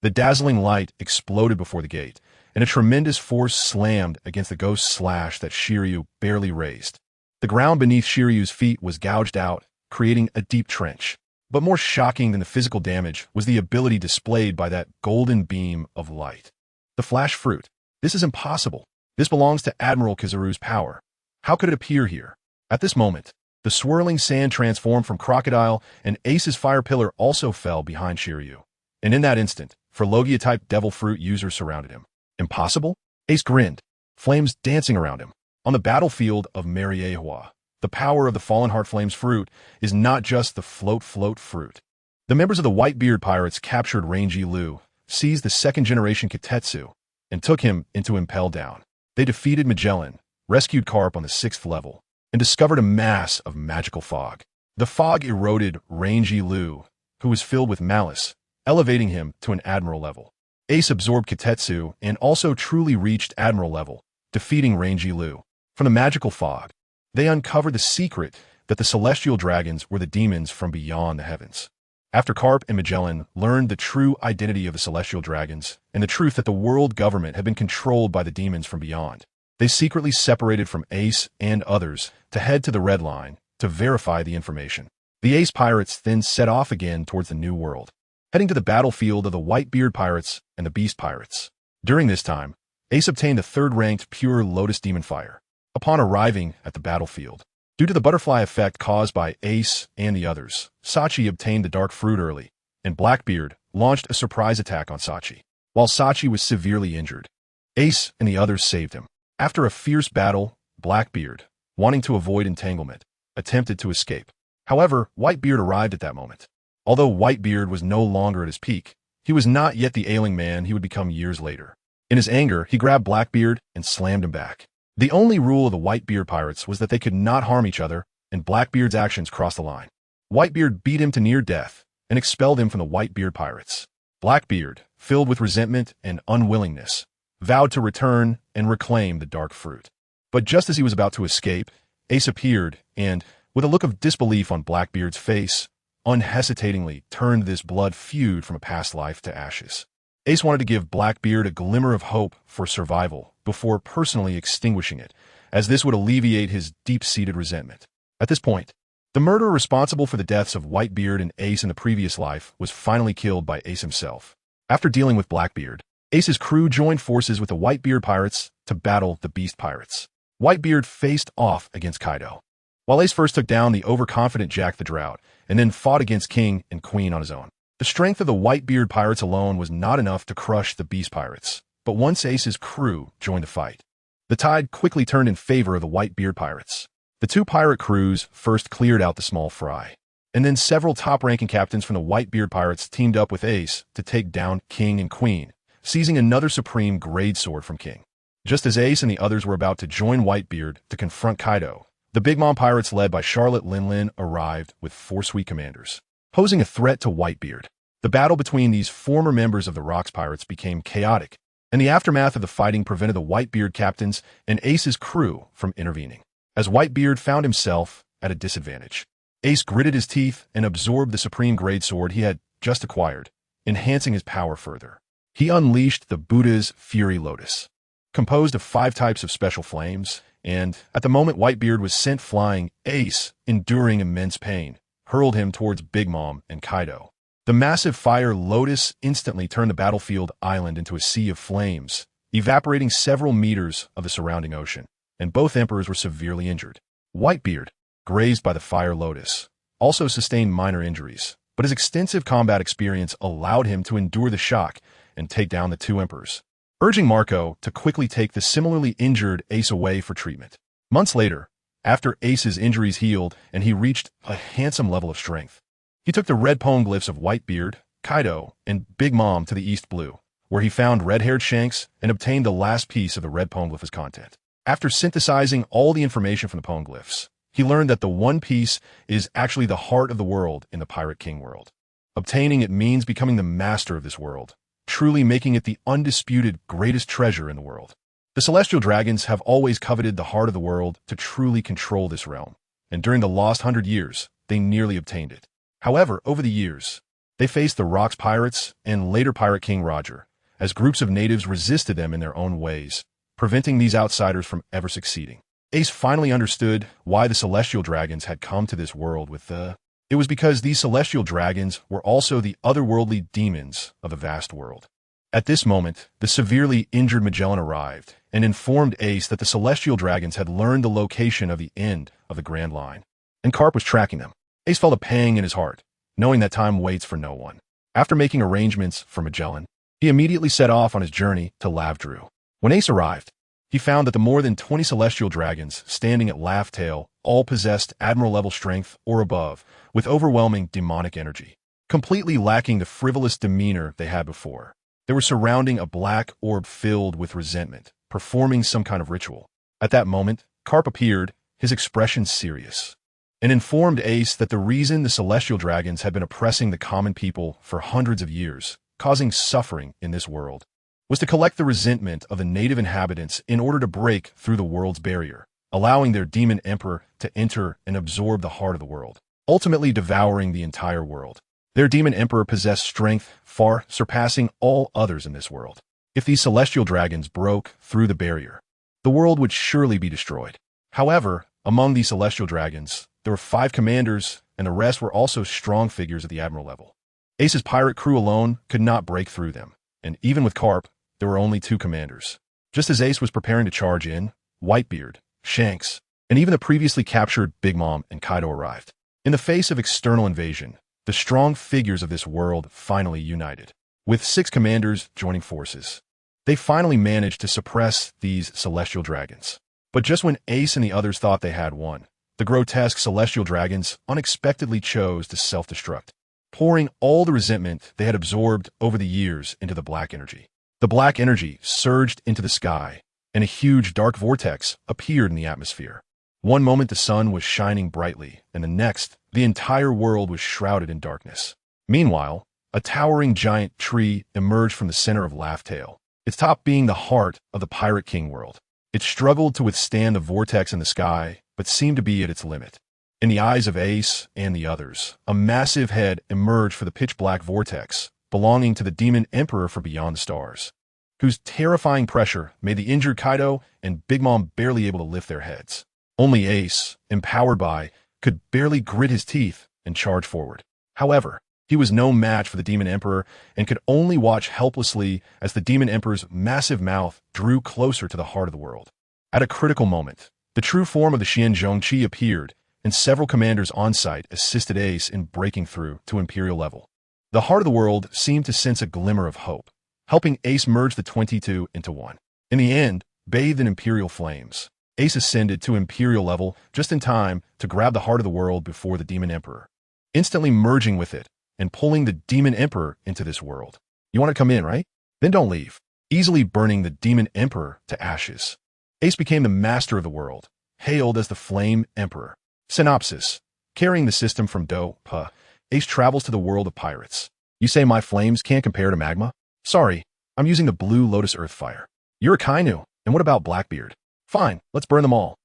The dazzling light exploded before the gate, and a tremendous force slammed against the ghost slash that Shiryu barely raised. The ground beneath Shiryu's feet was gouged out, creating a deep trench. But more shocking than the physical damage was the ability displayed by that golden beam of light. The flash fruit. This is impossible. This belongs to Admiral Kizaru's power. How could it appear here? At this moment, the swirling sand transformed from crocodile, and Ace's fire pillar also fell behind Shiryu. And in that instant, Logia-type devil fruit users surrounded him. Impossible? Ace grinned, flames dancing around him. On the battlefield of Mariewa, the power of the Fallen Heart Flames fruit is not just the float fruit. The members of the Whitebeard Pirates captured Rangy Lu, seized the second-generation Kitetsu, and took him into Impel Down. They defeated Magellan, rescued Carp on the 6th level, and discovered a mass of magical fog. The fog eroded Rangy Lu, who was filled with malice, elevating him to an Admiral level. Ace absorbed Kitetsu and also truly reached Admiral level, defeating Rangy Lu. From the magical fog, they uncovered the secret that the Celestial Dragons were the demons from beyond the heavens. After Carp and Magellan learned the true identity of the Celestial Dragons and the truth that the world government had been controlled by the demons from beyond, they secretly separated from Ace and others to head to the Red Line to verify the information. The Ace Pirates then set off again towards the New World, heading to the battlefield of the Whitebeard Pirates and the Beast Pirates. During this time, Ace obtained the 3rd-ranked Pure Lotus Demon Fire. Upon arriving at the battlefield, due to the butterfly effect caused by Ace and the others, Sachi obtained the Dark Fruit early, and Blackbeard launched a surprise attack on Sachi. While Sachi was severely injured, Ace and the others saved him. After a fierce battle, Blackbeard, wanting to avoid entanglement, attempted to escape. However, Whitebeard arrived at that moment. Although Whitebeard was no longer at his peak, he was not yet the ailing man he would become years later. In his anger, he grabbed Blackbeard and slammed him back. The only rule of the Whitebeard pirates was that they could not harm each other, and Blackbeard's actions crossed the line. Whitebeard beat him to near death and expelled him from the Whitebeard pirates. Blackbeard, filled with resentment and unwillingness, vowed to return and reclaim the dark fruit. But just as he was about to escape, Ace appeared and, with a look of disbelief on Blackbeard's face, unhesitatingly turned this blood feud from a past life to ashes. Ace wanted to give Blackbeard a glimmer of hope for survival before personally extinguishing it, as this would alleviate his deep-seated resentment. At this point, the murderer responsible for the deaths of Whitebeard and Ace in the previous life was finally killed by Ace himself. After dealing with Blackbeard, Ace's crew joined forces with the Whitebeard pirates to battle the Beast Pirates. Whitebeard faced off against Kaido, while Ace first took down the overconfident Jack the Drought and then fought against King and Queen on his own. The strength of the Whitebeard pirates alone was not enough to crush the Beast Pirates, but once Ace's crew joined the fight, the tide quickly turned in favor of the Whitebeard pirates. The two pirate crews first cleared out the small fry, and then several top-ranking captains from the Whitebeard pirates teamed up with Ace to take down King and Queen, seizing another supreme grade sword from King. Just as Ace and the others were about to join Whitebeard to confront Kaido, the Big Mom pirates led by Charlotte Linlin arrived with 4 sweet commanders, posing a threat to Whitebeard. The battle between these former members of the Rocks Pirates became chaotic, and the aftermath of the fighting prevented the Whitebeard captains and Ace's crew from intervening. As Whitebeard found himself at a disadvantage, Ace gritted his teeth and absorbed the supreme grade sword he had just acquired, enhancing his power further. He unleashed the Buddha's Fury Lotus, composed of 5 types of special flames, and, at the moment Whitebeard was sent flying, Ace, enduring immense pain, hurled him towards Big Mom and Kaido. The massive fire lotus instantly turned the battlefield island into a sea of flames, evaporating several meters of the surrounding ocean, and both emperors were severely injured. Whitebeard, grazed by the fire lotus, also sustained minor injuries, but his extensive combat experience allowed him to endure the shock and take down the 2 emperors, urging Marco to quickly take the similarly injured Ace away for treatment. Months later, after Ace's injuries healed and he reached a handsome level of strength, he took the red poneglyphs of Whitebeard, Kaido, and Big Mom to the East Blue, where he found red-haired Shanks and obtained the last piece of the red poneglyph as content. After synthesizing all the information from the poneglyphs, he learned that the one piece is actually the heart of the world in the Pirate King world. Obtaining it means becoming the master of this world, truly making it the undisputed greatest treasure in the world. The Celestial Dragons have always coveted the heart of the world to truly control this realm, and during the lost 100 years, they nearly obtained it. However, over the years, they faced the Rocks Pirates and later Pirate King Roger, as groups of natives resisted them in their own ways, preventing these outsiders from ever succeeding. Ace finally understood why the Celestial Dragons had come to this world with the... It was because these Celestial Dragons were also the otherworldly demons of the vast world. At this moment, the severely injured Magellan arrived and informed Ace that the Celestial Dragons had learned the location of the end of the Grand Line, and Carp was tracking them. Ace felt a pang in his heart, knowing that time waits for no one. After making arrangements for Magellan, he immediately set off on his journey to Lavdru. When Ace arrived, he found that the more than 20 Celestial Dragons standing at Laugh Tale all possessed Admiral-level strength or above, with overwhelming demonic energy, completely lacking the frivolous demeanor they had before. They were surrounding a black orb filled with resentment, performing some kind of ritual. At that moment, Carp appeared, his expression serious, and informed Ace that the reason the Celestial Dragons had been oppressing the common people for hundreds of years, causing suffering in this world, was to collect the resentment of the native inhabitants in order to break through the world's barrier, allowing their demon emperor to enter and absorb the heart of the world, ultimately devouring the entire world. Their demon emperor possessed strength far surpassing all others in this world. If these Celestial Dragons broke through the barrier, the world would surely be destroyed. However, among these Celestial Dragons, there were 5 commanders, and the rest were also strong figures at the Admiral level. Ace's pirate crew alone could not break through them, and even with Carp, there were only 2 commanders. Just as Ace was preparing to charge in, Whitebeard, Shanks, and even the previously captured Big Mom and Kaido arrived. In the face of external invasion, the strong figures of this world finally united. With 6 commanders joining forces, they finally managed to suppress these celestial dragons. But just when Ace and the others thought they had won, the grotesque celestial dragons unexpectedly chose to self-destruct, pouring all the resentment they had absorbed over the years into the black energy. The black energy surged into the sky, and a huge dark vortex appeared in the atmosphere. One moment the sun was shining brightly, and the next, the entire world was shrouded in darkness. Meanwhile, a towering giant tree emerged from the center of Laughtale, its top being the heart of the Pirate King world. It struggled to withstand the vortex in the sky, but seemed to be at its limit. In the eyes of Ace and the others, a massive head emerged for the pitch-black vortex, belonging to the Demon Emperor for Beyond the Stars, whose terrifying pressure made the injured Kaido and Big Mom barely able to lift their heads. Only Ace, empowered by, could barely grit his teeth and charge forward. However, he was no match for the Demon Emperor and could only watch helplessly as the Demon Emperor's massive mouth drew closer to the heart of the world. At a critical moment, the true form of the Xian Zhongqi appeared, and several commanders on site assisted Ace in breaking through to Imperial level. The heart of the world seemed to sense a glimmer of hope, helping Ace merge the 22 into one. In the end, bathed in Imperial flames, Ace ascended to Imperial level just in time to grab the heart of the world before the Demon Emperor, instantly merging with it and pulling the Demon Emperor into this world. You want to come in, right? Then don't leave, easily burning the Demon Emperor to ashes. Ace became the master of the world, hailed as the Flame Emperor. Synopsis. Carrying the system from Do-Pa, Ace travels to the world of pirates. You say my flames can't compare to magma? Sorry, I'm using the Blue Lotus Earthfire. You're a Kainu, and what about Blackbeard? Fine, let's burn them all.